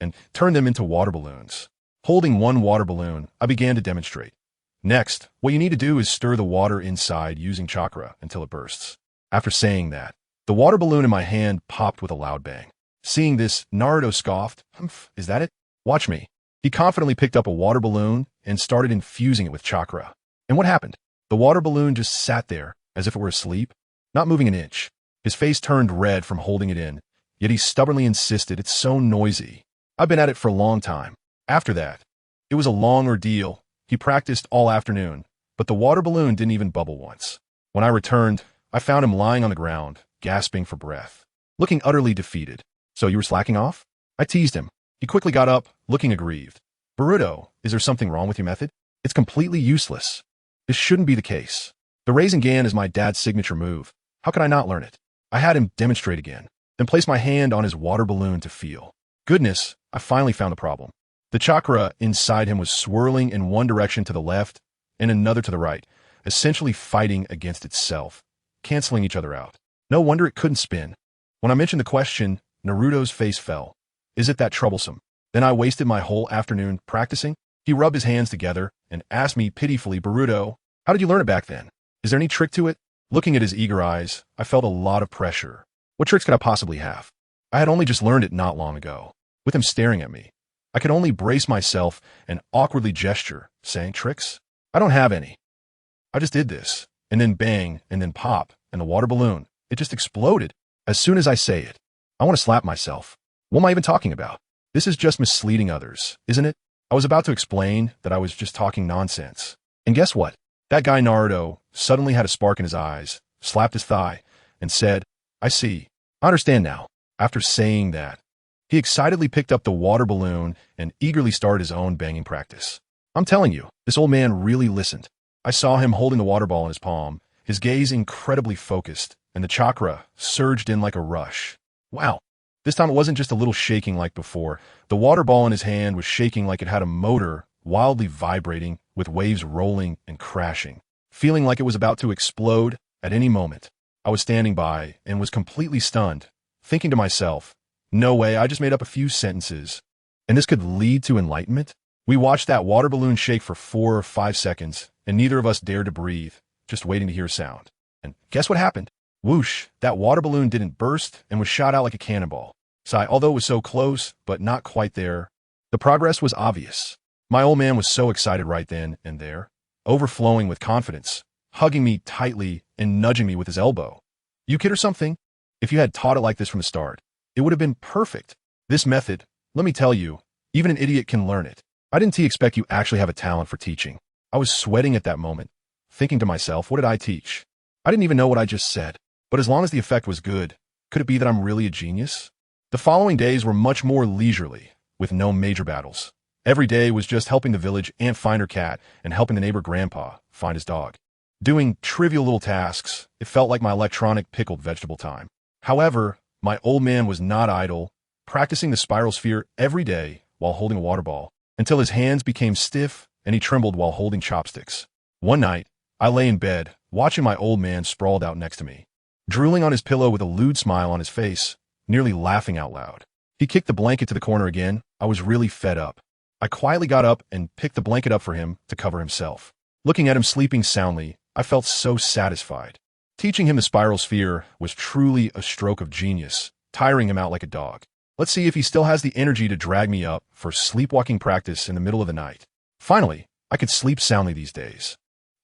and turned them into water balloons. Holding one water balloon, I began to demonstrate. Next, what you need to do is stir the water inside using chakra until it bursts. After saying that, the water balloon in my hand popped with a loud bang. Seeing this, Naruto scoffed, "Humph, is that it? Watch me." He confidently picked up a water balloon and started infusing it with chakra. And what happened? The water balloon just sat there, as if it were asleep, not moving an inch. His face turned red from holding it in, yet he stubbornly insisted it's so noisy. I've been at it for a long time. After that, it was a long ordeal. He practiced all afternoon, but the water balloon didn't even bubble once. When I returned, I found him lying on the ground, gasping for breath, looking utterly defeated. "So you were slacking off?" I teased him. He quickly got up, looking aggrieved. "Boruto, is there something wrong with your method? It's completely useless. This shouldn't be the case. The Rasengan is my dad's signature move. How could I not learn it?" I had him demonstrate again, then place my hand on his water balloon to feel. Goodness, I finally found the problem. The chakra inside him was swirling in one direction to the left and another to the right, essentially fighting against itself, canceling each other out. No wonder it couldn't spin. When I mentioned the question, Naruto's face fell. Is it that troublesome? Then I wasted my whole afternoon practicing? He rubbed his hands together and asked me pitifully, "Boruto, how did you learn it back then? Is there any trick to it?" Looking at his eager eyes, I felt a lot of pressure. What tricks could I possibly have? I had only just learned it not long ago. With him staring at me, I could only brace myself and awkwardly gesture, saying, "Tricks? I don't have any. I just did this." And then bang, and then pop, and the water balloon. It just exploded. As soon as I say it, I want to slap myself. What am I even talking about? This is just misleading others, isn't it? I was about to explain that I was just talking nonsense. And guess what? That guy Naruto suddenly had a spark in his eyes, slapped his thigh, and said, "I see. I understand now." After saying that, he excitedly picked up the water balloon and eagerly started his own banging practice. I'm telling you, this old man really listened. I saw him holding the water ball in his palm, his gaze incredibly focused, and the chakra surged in like a rush. Wow. This time it wasn't just a little shaking like before. The water ball in his hand was shaking like it had a motor, wildly vibrating, with waves rolling and crashing, feeling like it was about to explode at any moment. I was standing by and was completely stunned, thinking to myself, no way, I just made up a few sentences, and this could lead to enlightenment? We watched that water balloon shake for 4 or 5 seconds, and neither of us dared to breathe, just waiting to hear a sound. And guess what happened? Whoosh, that water balloon didn't burst and was shot out like a cannonball. Although it was so close, but not quite there, the progress was obvious. My old man was so excited right then and there, overflowing with confidence, hugging me tightly and nudging me with his elbow. You kid or something? If you had taught it like this from the start, it would have been perfect. This method, let me tell you, even an idiot can learn it. I didn't expect you actually have a talent for teaching. I was sweating at that moment, thinking to myself, what did I teach? I didn't even know what I just said, but as long as the effect was good, could it be that I'm really a genius? The following days were much more leisurely, with no major battles. Every day was just helping the village ant find her cat and helping the neighbor grandpa find his dog. Doing trivial little tasks, it felt like my electronic pickled vegetable time. However, my old man was not idle, practicing the spiral sphere every day while holding a water ball, until his hands became stiff and he trembled while holding chopsticks. One night, I lay in bed, watching my old man sprawled out next to me, drooling on his pillow with a lewd smile on his face, nearly laughing out loud. He kicked the blanket to the corner again. I was really fed up. I quietly got up and picked the blanket up for him to cover himself. Looking at him sleeping soundly, I felt so satisfied. Teaching him the spiral sphere was truly a stroke of genius, tiring him out like a dog. Let's see if he still has the energy to drag me up for sleepwalking practice in the middle of the night. Finally, I could sleep soundly these days.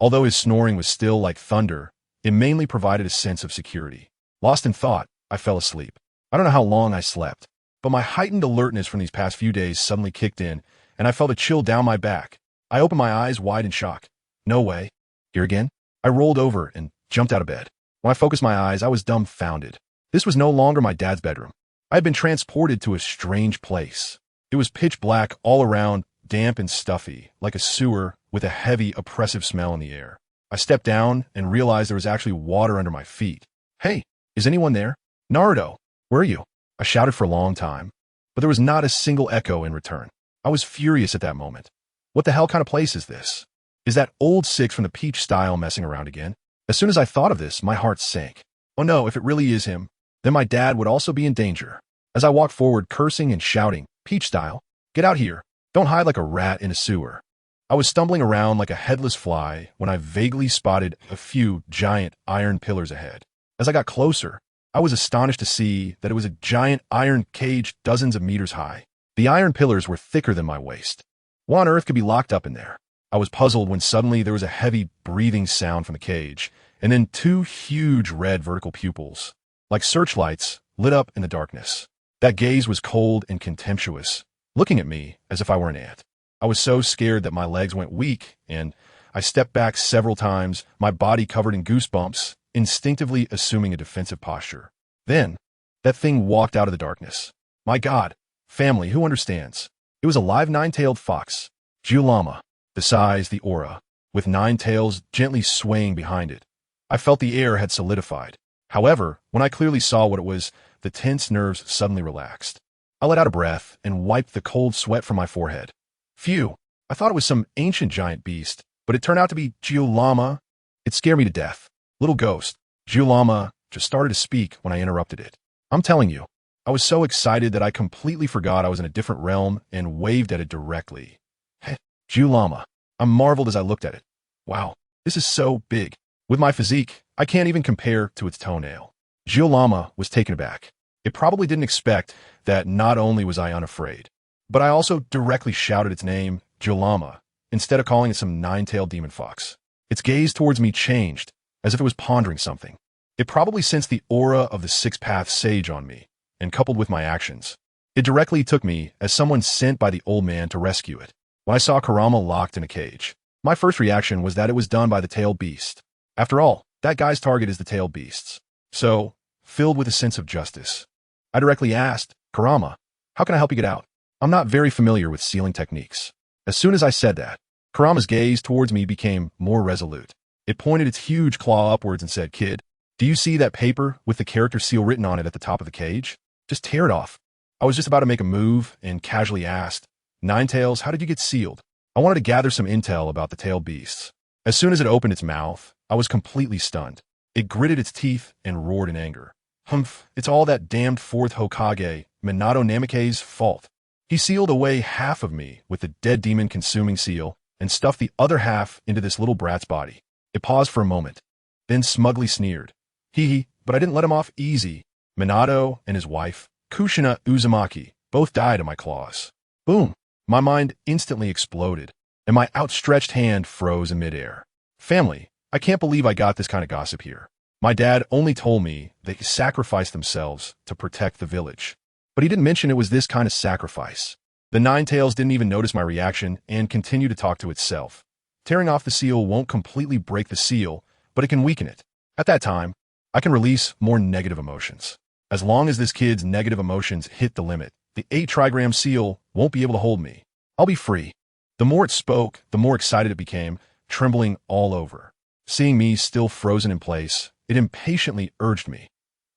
Although his snoring was still like thunder, it mainly provided a sense of security. Lost in thought, I fell asleep. I don't know how long I slept, but my heightened alertness from these past few days suddenly kicked in, and I felt a chill down my back. I opened my eyes wide in shock. No way. Here again? I rolled over and jumped out of bed. When I focused my eyes, I was dumbfounded. This was no longer my dad's bedroom. I had been transported to a strange place. It was pitch black all around, damp and stuffy, like a sewer with a heavy, oppressive smell in the air. I stepped down and realized there was actually water under my feet. Hey, is anyone there? Naruto, where are you? I shouted for a long time, but there was not a single echo in return. I was furious at that moment. What the hell kind of place is this? Is that old six from the Peach style messing around again? As soon as I thought of this, my heart sank. Oh no, if it really is him, then my dad would also be in danger. As I walked forward, cursing and shouting, Peach style, get out here. Don't hide like a rat in a sewer. I was stumbling around like a headless fly when I vaguely spotted a few giant iron pillars ahead. As I got closer, I was astonished to see that it was a giant iron cage dozens of meters high. The iron pillars were thicker than my waist. What on earth could be locked up in there? I was puzzled when suddenly there was a heavy breathing sound from the cage, and then two huge red vertical pupils, like searchlights, lit up in the darkness. That gaze was cold and contemptuous, looking at me as if I were an ant. I was so scared that my legs went weak, and I stepped back several times, my body covered in goosebumps, instinctively assuming a defensive posture. Then, that thing walked out of the darkness. My God, family, who understands? It was a live nine-tailed fox, Giulama, the size, the aura, with 9 tails gently swaying behind it. I felt the air had solidified. However, when I clearly saw what it was, the tense nerves suddenly relaxed. I let out a breath and wiped the cold sweat from my forehead. Phew, I thought it was some ancient giant beast, but it turned out to be Giulama. It scared me to death. Little ghost, Giulama just started to speak when I interrupted it. I'm telling you, I was so excited that I completely forgot I was in a different realm and waved at it directly. Hey, Giulama. I marveled as I looked at it. Wow, this is so big. With my physique, I can't even compare to its toenail. Giulama was taken aback. It probably didn't expect that not only was I unafraid, but I also directly shouted its name, Giulama, instead of calling it some 9-tailed demon fox. Its gaze towards me changed, as if it was pondering something. It probably sensed the aura of the six-path sage on me, and coupled with my actions, it directly took me as someone sent by the old man to rescue it. When I saw Kurama locked in a cage, my first reaction was that it was done by the tailed beast. After all, that guy's target is the tailed beasts. So, filled with a sense of justice, I directly asked, Kurama, how can I help you get out? I'm not very familiar with sealing techniques. As soon as I said that, Kurama's gaze towards me became more resolute. It pointed its huge claw upwards and said, Kid, do you see that paper with the character seal written on it at the top of the cage? Just tear it off. I was just about to make a move and casually asked, Ninetails, how did you get sealed? I wanted to gather some intel about the tailed beasts. As soon as it opened its mouth, I was completely stunned. It gritted its teeth and roared in anger. Humph, it's all that damned fourth Hokage, Minato Namake's fault. He sealed away half of me with the dead demon consuming seal and stuffed the other half into this little brat's body. It paused for a moment, then smugly sneered. Hee, but I didn't let him off easy. Minato and his wife, Kushina Uzumaki, both died in my claws. Boom. My mind instantly exploded, and my outstretched hand froze in midair. Family, I can't believe I got this kind of gossip here. My dad only told me they sacrificed themselves to protect the village. But he didn't mention it was this kind of sacrifice. The Ninetails didn't even notice my reaction and continued to talk to itself. Tearing off the seal won't completely break the seal, but it can weaken it. At that time, I can release more negative emotions. As long as this kid's negative emotions hit the limit, the 8-trigram seal won't be able to hold me. I'll be free. The more it spoke, the more excited it became, trembling all over. Seeing me still frozen in place, it impatiently urged me.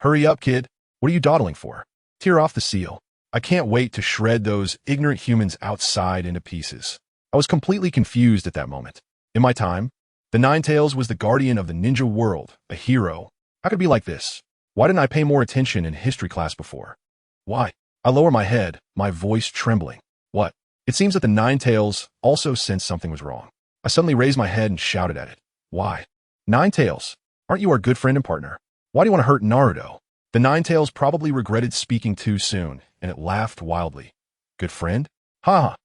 Hurry up, kid. What are you dawdling for? Tear off the seal. I can't wait to shred those ignorant humans outside into pieces. I was completely confused at that moment. In my time, the Ninetails was the guardian of the ninja world, a hero. How could it be like this? Why didn't I pay more attention in history class before? Why? I lower my head, my voice trembling. What? It seems that the Ninetails also sensed something was wrong. I suddenly raised my head and shouted at it. Why? Ninetails, aren't you our good friend and partner? Why do you want to hurt Naruto? The Ninetails probably regretted speaking too soon, and it laughed wildly. Good friend? Ha ha.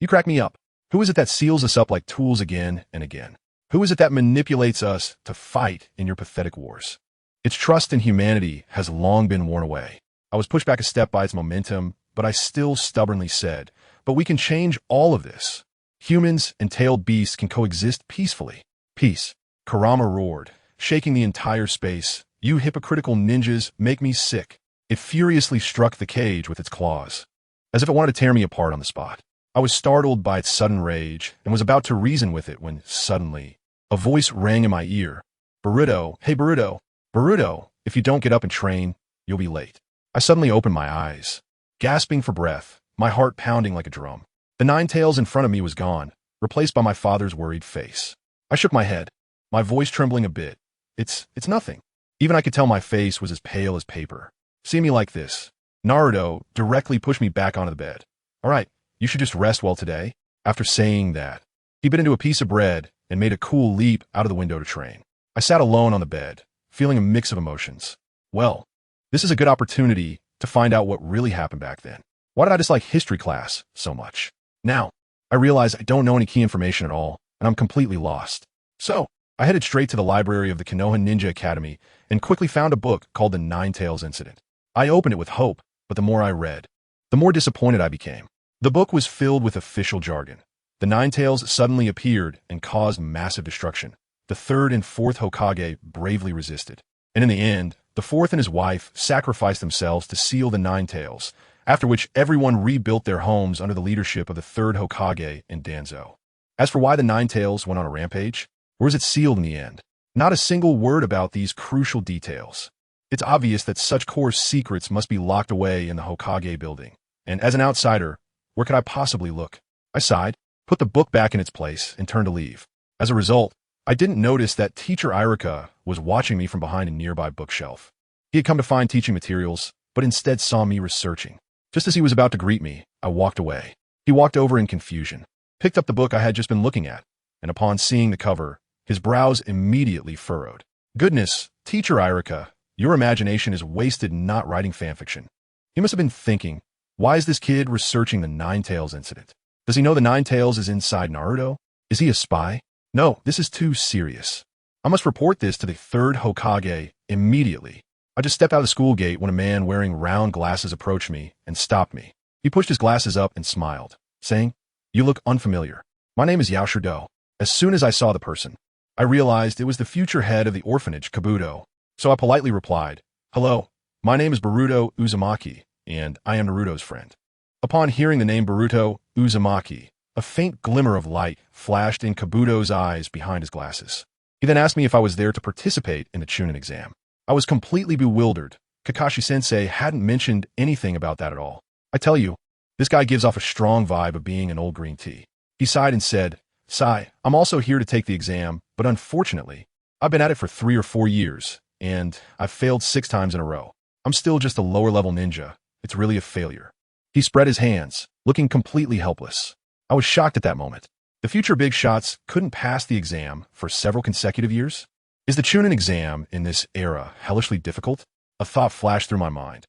You crack me up. Who is it that seals us up like tools again and again? Who is it that manipulates us to fight in your pathetic wars? Its trust in humanity has long been worn away. I was pushed back a step by its momentum, but I still stubbornly said, but we can change all of this. Humans and tailed beasts can coexist peacefully. Peace. Kurama roared, shaking the entire space. You hypocritical ninjas make me sick. It furiously struck the cage with its claws, as if it wanted to tear me apart on the spot. I was startled by its sudden rage and was about to reason with it when, suddenly, a voice rang in my ear. Boruto, hey Boruto. Boruto, if you don't get up and train, you'll be late. I suddenly opened my eyes, gasping for breath, my heart pounding like a drum. The nine tails in front of me was gone, replaced by my father's worried face. I shook my head, my voice trembling a bit. It's nothing. Even I could tell my face was as pale as paper. See me like this. Naruto directly pushed me back onto the bed. All right, you should just rest well today. After saying that, he bit into a piece of bread and made a cool leap out of the window to train. I sat alone on the bed, feeling a mix of emotions. Well, this is a good opportunity to find out what really happened back then. Why did I dislike history class so much? Now, I realize I don't know any key information at all, and I'm completely lost. So, I headed straight to the library of the Konoha Ninja Academy and quickly found a book called The Nine Tails Incident. I opened it with hope, but the more I read, the more disappointed I became. The book was filled with official jargon. The Nine Tails suddenly appeared and caused massive destruction. The third and fourth Hokage bravely resisted. And in the end, the fourth and his wife sacrificed themselves to seal the Nine Tails, after which everyone rebuilt their homes under the leadership of the third Hokage and Danzo. As for why the Nine Tails went on a rampage, or was it sealed in the end? Not a single word about these crucial details. It's obvious that such core secrets must be locked away in the Hokage building. And as an outsider, where could I possibly look? I sighed, put the book back in its place, and turned to leave. As a result, I didn't notice that Teacher Irika was watching me from behind a nearby bookshelf. He had come to find teaching materials, but instead saw me researching. Just as he was about to greet me, I walked away. He walked over in confusion, picked up the book I had just been looking at, and upon seeing the cover, his brows immediately furrowed. Goodness, Teacher Irika, your imagination is wasted not writing fanfiction. He must have been thinking, why is this kid researching the Nine Tails incident? Does he know the Nine Tails is inside Naruto? Is he a spy? No, this is too serious. I must report this to the third Hokage immediately. I just stepped out of the school gate when a man wearing round glasses approached me and stopped me. He pushed his glasses up and smiled, saying, "You look unfamiliar. My name is Yao Shido." As soon as I saw the person, I realized it was the future head of the orphanage, Kabuto. So I politely replied, "Hello, my name is Boruto Uzumaki, and I am Naruto's friend." Upon hearing the name Boruto Uzumaki, a faint glimmer of light flashed in Kabuto's eyes behind his glasses. He then asked me if I was there to participate in the Chunin exam. I was completely bewildered. Kakashi-sensei hadn't mentioned anything about that at all. I tell you, this guy gives off a strong vibe of being an old green tea. He sighed and said, "Sai, I'm also here to take the exam, but unfortunately, I've been at it for 3 or 4 years, and I've failed 6 times in a row. I'm still just a lower-level ninja. It's really a failure." He spread his hands, looking completely helpless. I was shocked at that moment. The future big shots couldn't pass the exam for several consecutive years? Is the Chunin exam in this era hellishly difficult? A thought flashed through my mind.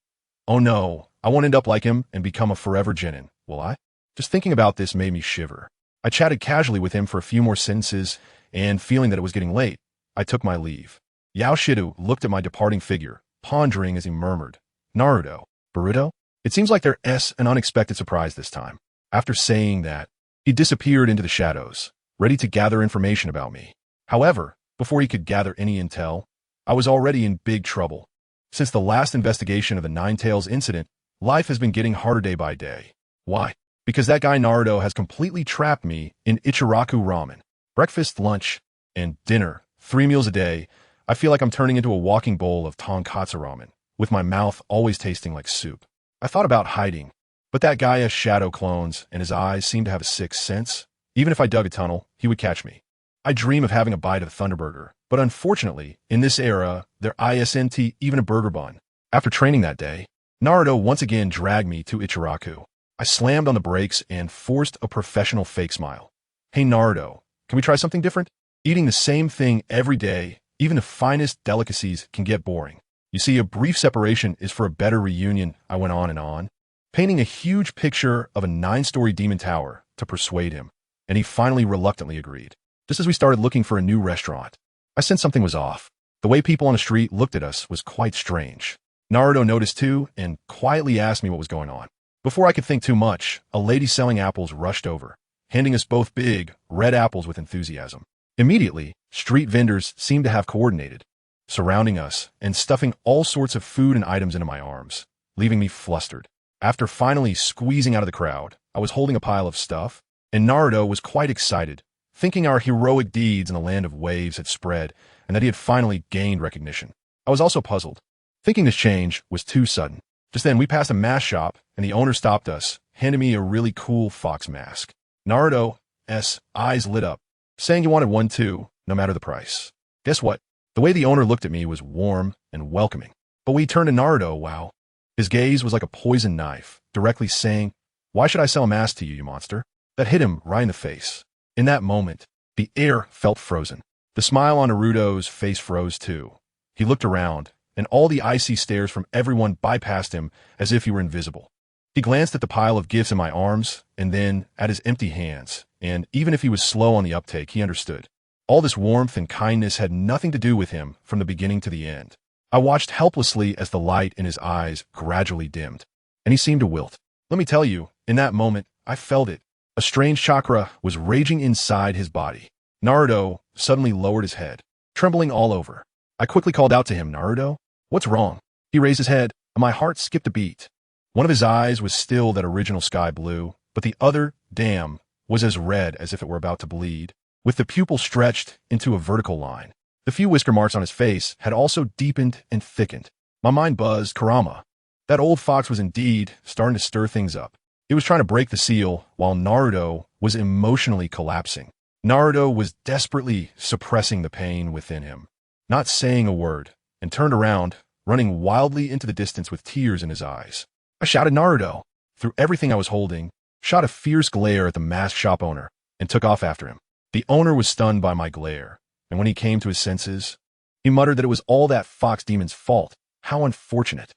Oh no, I won't end up like him and become a forever genin, will I? Just thinking about this made me shiver. I chatted casually with him for a few more sentences, and feeling that it was getting late, I took my leave. Yao Shido looked at my departing figure, pondering as he murmured, "Naruto, Boruto? It seems like there's an unexpected surprise this time." After saying that, he disappeared into the shadows, ready to gather information about me. However, before he could gather any intel, I was already in big trouble. Since the last investigation of the Nine Tails incident, life has been getting harder day by day. Why? Because that guy Naruto has completely trapped me in Ichiraku ramen. Breakfast, lunch, and dinner, 3 meals a day, I feel like I'm turning into a walking bowl of tonkatsu ramen, with my mouth always tasting like soup. I thought about hiding, but that guy has shadow clones, and his eyes seem to have a sixth sense. Even if I dug a tunnel, he would catch me. I dream of having a bite of the Thunderburger, but unfortunately, in this era, there isn't even a burger bun. After training that day, Naruto once again dragged me to Ichiraku. I slammed on the brakes and forced a professional fake smile. "Hey Naruto, can we try something different? Eating the same thing every day, even the finest delicacies, can get boring. You see, a brief separation is for a better reunion," I went on, painting a huge picture of a 9-story demon tower to persuade him, and he finally reluctantly agreed. just as we started looking for a new restaurant. I sensed something was off. The way people on the street looked at us was quite strange. Naruto noticed too and quietly asked me what was going on. Before I could think too much, a lady selling apples rushed over, handing us both big, red apples with enthusiasm. Immediately, street vendors seemed to have coordinated, surrounding us and stuffing all sorts of food and items into my arms, leaving me flustered. After finally squeezing out of the crowd, I was holding a pile of stuff, and Naruto was quite excited, thinking our heroic deeds in the land of waves had spread and that he had finally gained recognition. I was also puzzled, thinking this change was too sudden. Just then, we passed a mask shop, and the owner stopped us, handing me a really cool fox mask. Naruto's eyes lit up, saying he wanted one too, no matter the price. Guess what? The way the owner looked at me was warm and welcoming. But when he turned to Naruto, wow. His gaze was like a poisoned knife, directly saying, "Why should I sell a mask to you, you monster?" That hit him right in the face. In that moment, the air felt frozen. The smile on Naruto's face froze too. He looked around, and all the icy stares from everyone bypassed him as if he were invisible. He glanced at the pile of gifts in my arms, and then at his empty hands, and even if he was slow on the uptake, he understood. All this warmth and kindness had nothing to do with him from the beginning to the end. I watched helplessly as the light in his eyes gradually dimmed, and he seemed to wilt. Let me tell you, in that moment, I felt it. A strange chakra was raging inside his body. Naruto suddenly lowered his head, trembling all over. I quickly called out to him, "Naruto, what's wrong?" He raised his head, and my heart skipped a beat. One of his eyes was still that original sky blue, but the other, damn, was as red as if it were about to bleed, with the pupil stretched into a vertical line. The few whisker marks on his face had also deepened and thickened. My mind buzzed, Kurama. That old fox was indeed starting to stir things up. He was trying to break the seal, while Naruto was emotionally collapsing. Naruto was desperately suppressing the pain within him, not saying a word, and turned around, running wildly into the distance with tears in his eyes. I shouted Naruto, threw everything I was holding, shot a fierce glare at the mask shop owner, and took off after him. The owner was stunned by my glare, and when he came to his senses, he muttered that it was all that fox demon's fault. How unfortunate.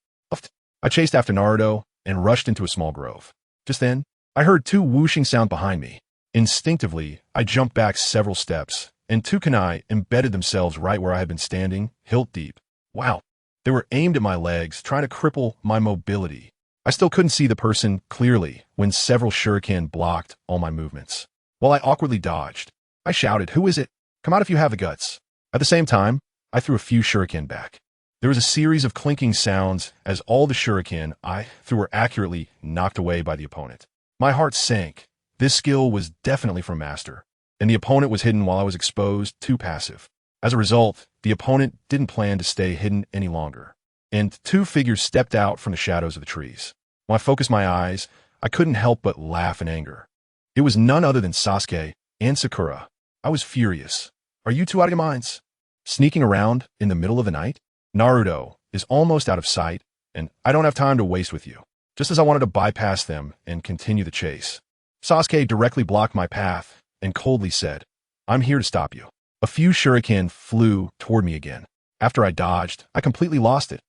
I chased after Naruto and rushed into a small grove. Just then, I heard two whooshing sounds behind me. Instinctively, I jumped back several steps, and two kunai embedded themselves right where I had been standing, hilt deep. Wow, they were aimed at my legs, trying to cripple my mobility. I still couldn't see the person clearly when several shuriken blocked all my movements. While I awkwardly dodged, I shouted, "Who is it? Come out if you have the guts." At the same time, I threw a few shuriken back. There was a series of clinking sounds as all the shuriken I threw were accurately knocked away by the opponent. My heart sank. This skill was definitely from Master, and the opponent was hidden while I was exposed, too passive. As a result, the opponent didn't plan to stay hidden any longer, and two figures stepped out from the shadows of the trees. When I focused my eyes, I couldn't help but laugh in anger. It was none other than Sasuke and Sakura. I was furious. Are you two out of your minds? Sneaking around in the middle of the night? Naruto is almost out of sight, and I don't have time to waste with you. Just as I wanted to bypass them and continue the chase, Sasuke directly blocked my path and coldly said, "I'm here to stop you." A few shuriken flew toward me again. After I dodged, I completely lost it.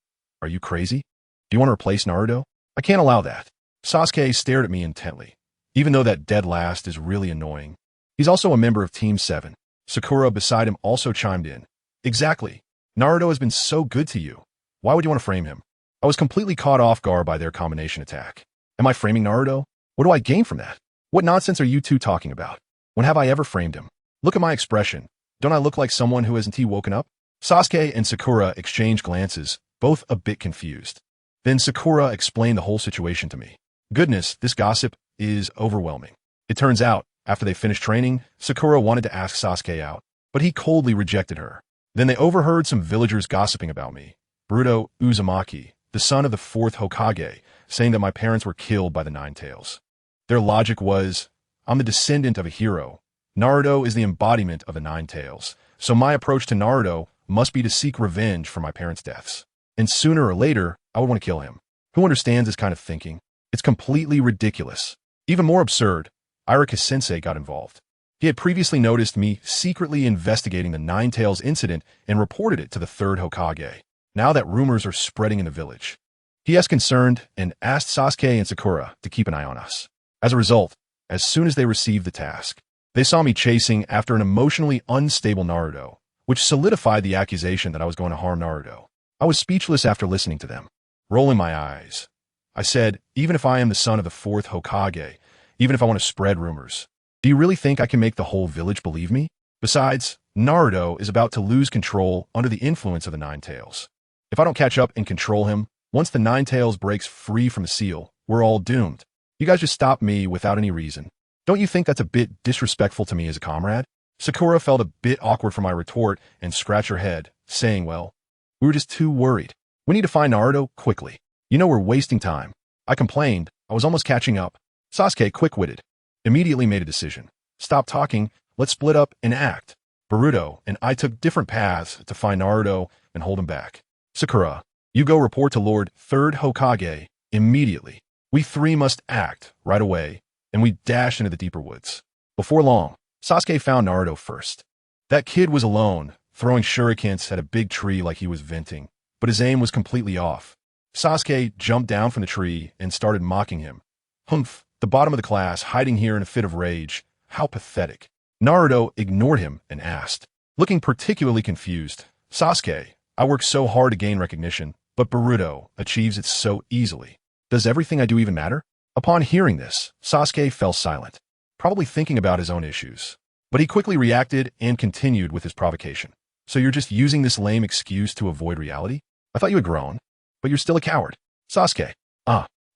Are you crazy? Do you want to replace Naruto? I can't allow that. Sasuke stared at me intently. Even though that dead last is really annoying, he's also a member of Team 7. Sakura beside him also chimed in. Exactly. Naruto has been so good to you. Why would you want to frame him? I was completely caught off guard by their combination attack. Am I framing Naruto? What do I gain from that? What nonsense are you two talking about? When have I ever framed him? Look at my expression. Don't I look like someone who hasn't woken up? Sasuke and Sakura exchanged glances, both a bit confused. Then Sakura explained the whole situation to me. Goodness, this gossip is overwhelming. It turns out, after they finished training, Sakura wanted to ask Sasuke out, but he coldly rejected her. Then they overheard some villagers gossiping about me. Boruto Uzumaki, the son of the 4th Hokage, saying that my parents were killed by the Nine Tails. Their logic was, I'm the descendant of a hero. Naruto is the embodiment of the Nine Tails, so my approach to Naruto must be to seek revenge for my parents' deaths. And sooner or later, I would want to kill him. Who understands this kind of thinking? It's completely ridiculous. Even more absurd, Irika-sensei got involved. He had previously noticed me secretly investigating the Nine Tails incident and reported it to the 3rd Hokage. Now that rumors are spreading in the village, he is concerned and asked Sasuke and Sakura to keep an eye on us. As a result, as soon as they received the task, They saw me chasing after an emotionally unstable Naruto, which solidified the accusation that I was going to harm Naruto. I was speechless after listening to them. Rolling my eyes, I said, even if I am the son of the fourth Hokage, even if I want to spread rumors, do you really think I can make the whole village believe me? Besides, Naruto is about to lose control under the influence of the Nine Tails. If I don't catch up and control him, once the Nine Tails breaks free from the seal, we're all doomed. You guys just stopped me without any reason. Don't you think that's a bit disrespectful to me as a comrade? Sakura felt a bit awkward for my retort and scratched her head, saying, well, we were just too worried. We need to find Naruto quickly. You know we're wasting time. I complained. I was almost catching up. Sasuke, quick-witted, immediately made a decision. Stop talking. Let's split up and act. Boruto and I took different paths to find Naruto and hold him back. Sakura, you go report to Lord Third Hokage immediately. We three must act right away, and we dashed into the deeper woods. Before long, Sasuke found Naruto first. That kid was alone, throwing shurikens at a big tree like he was venting, but his aim was completely off. Sasuke jumped down from the tree and started mocking him. Humph, the bottom of the class, hiding here in a fit of rage. How pathetic. Naruto ignored him and asked, looking particularly confused, Sasuke, I work so hard to gain recognition, but Boruto achieves it so easily. Does everything I do even matter? Upon hearing this, Sasuke fell silent, probably thinking about his own issues. But he quickly reacted and continued with his provocation. So you're just using this lame excuse to avoid reality? I thought you had grown, but you're still a coward. Sasuke.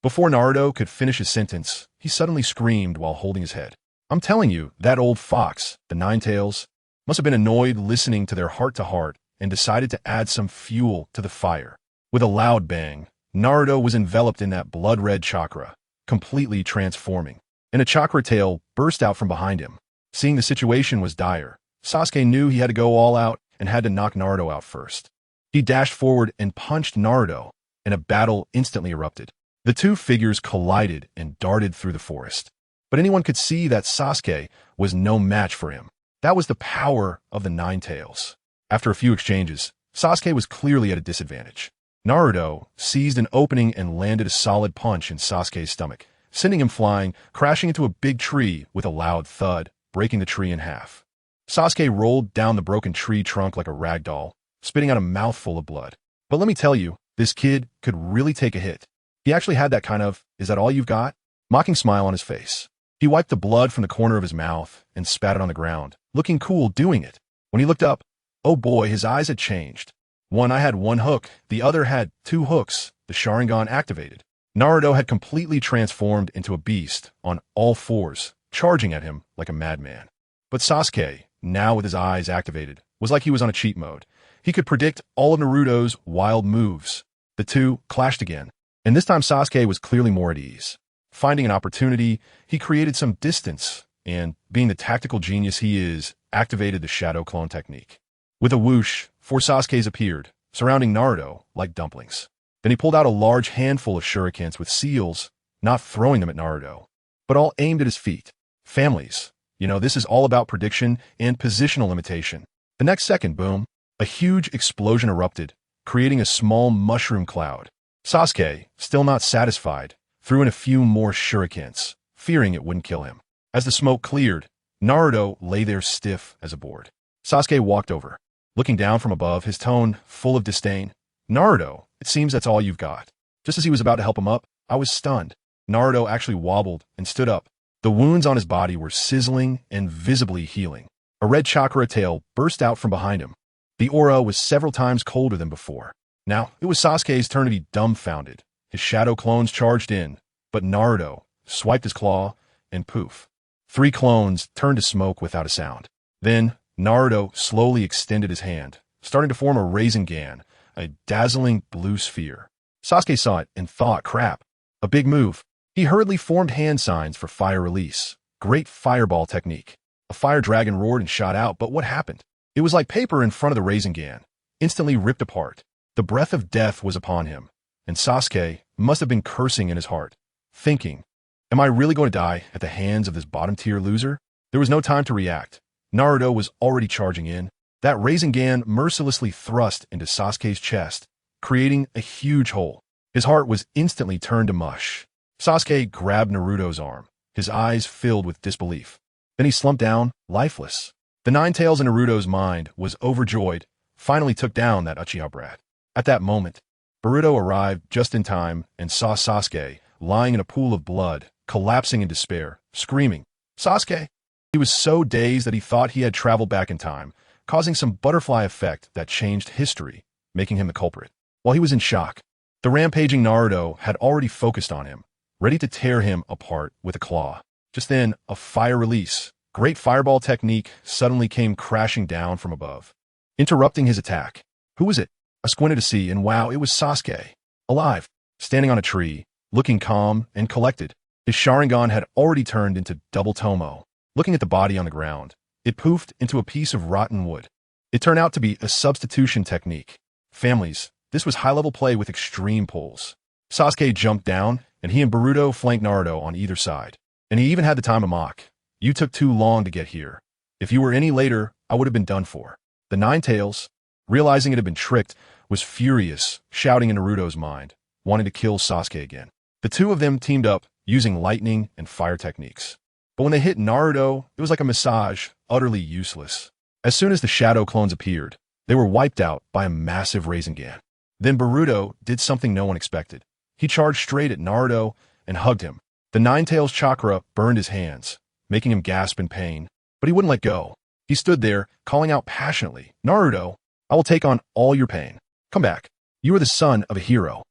Before Naruto could finish his sentence, he suddenly screamed while holding his head. I'm telling you, that old fox, the Nine Tails, must have been annoyed listening to their heart-to-heart and decided to add some fuel to the fire. With a loud bang, Naruto was enveloped in that blood-red chakra, completely transforming, and a chakra tail burst out from behind him. Seeing the situation was dire, Sasuke knew he had to go all out and had to knock Naruto out first. He dashed forward and punched Naruto, and a battle instantly erupted. The two figures collided and darted through the forest. But anyone could see that Sasuke was no match for him. That was the power of the Nine Tails. After a few exchanges, Sasuke was clearly at a disadvantage. Naruto seized an opening and landed a solid punch in Sasuke's stomach, sending him flying, crashing into a big tree with a loud thud, breaking the tree in half. Sasuke rolled down the broken tree trunk like a rag doll, spitting out a mouthful of blood. But let me tell you, this kid could really take a hit. He actually had that kind of, is that all you've got? Mocking smile on his face. He wiped the blood from the corner of his mouth and spat it on the ground, looking cool doing it. When he looked up, oh boy, his eyes had changed. One eye had one hook, the other had two hooks, the Sharingan activated. Naruto had completely transformed into a beast on all fours, charging at him like a madman. But Sasuke, now with his eyes activated, was like he was on a cheat mode. He could predict all of Naruto's wild moves. The two clashed again, and this time Sasuke was clearly more at ease. Finding an opportunity, he created some distance, and, being the tactical genius he is, activated the shadow clone technique. With a whoosh, four Sasukes appeared, surrounding Naruto like dumplings. Then he pulled out a large handful of shurikens with seals, not throwing them at Naruto, but all aimed at his feet. Families. You know, this is all about prediction and positional limitation. The next second, boom, a huge explosion erupted, creating a small mushroom cloud. Sasuke, still not satisfied, threw in a few more shurikens, fearing it wouldn't kill him. As the smoke cleared, Naruto lay there stiff as a board. Sasuke walked over, looking down from above, his tone full of disdain. Naruto, it seems that's all you've got. Just as he was about to help him up, I was stunned. Naruto actually wobbled and stood up. The wounds on his body were sizzling and visibly healing. A red chakra tail burst out from behind him. The aura was several times colder than before. Now, it was Sasuke's turn to be dumbfounded. His shadow clones charged in, but Naruto swiped his claw, and poof. 3 clones turned to smoke without a sound. Then, Naruto slowly extended his hand, starting to form a Rasengan, a dazzling blue sphere. Sasuke saw it and thought, crap, a big move. He hurriedly formed hand signs for fire release. Great fireball technique. A fire dragon roared and shot out, but what happened? It was like paper in front of the Rasengan, instantly ripped apart. The breath of death was upon him, and Sasuke must have been cursing in his heart, thinking, am I really going to die at the hands of this bottom-tier loser? There was no time to react. Naruto was already charging in. That Rasengan mercilessly thrust into Sasuke's chest, creating a huge hole. His heart was instantly turned to mush. Sasuke grabbed Naruto's arm, his eyes filled with disbelief. Then he slumped down, lifeless. The Nine Tails in Naruto's mind was overjoyed, finally took down that Uchiha brat. At that moment, Boruto arrived just in time and saw Sasuke lying in a pool of blood, collapsing in despair, screaming, "Sasuke!" He was so dazed that he thought he had traveled back in time, causing some butterfly effect that changed history, making him the culprit. While he was in shock, the rampaging Naruto had already focused on him, ready to tear him apart with a claw. Just then, a fire release, great fireball technique, suddenly came crashing down from above, interrupting his attack. Who was it? I squinted to see, and wow, it was Sasuke. Alive, standing on a tree, looking calm and collected. His Sharingan had already turned into double Tomo. Looking at the body on the ground, it poofed into a piece of rotten wood. It turned out to be a substitution technique. Families, this was high-level play with extreme pulls. Sasuke jumped down, and he and Boruto flanked Naruto on either side. And he even had the time to mock. "You took too long to get here. If you were any later, I would have been done for." The Nine Tails, realizing it had been tricked, was furious, shouting in Naruto's mind, wanting to kill Sasuke again. The two of them teamed up, using lightning and fire techniques. But when they hit Naruto, it was like a massage, utterly useless. As soon as the shadow clones appeared, they were wiped out by a massive Rasengan. Then Boruto did something no one expected. He charged straight at Naruto and hugged him. The Nine Tails chakra burned his hands, making him gasp in pain, but he wouldn't let go. He stood there, calling out passionately, "Naruto, I will take on all your pain. Come back. You are the son of a hero."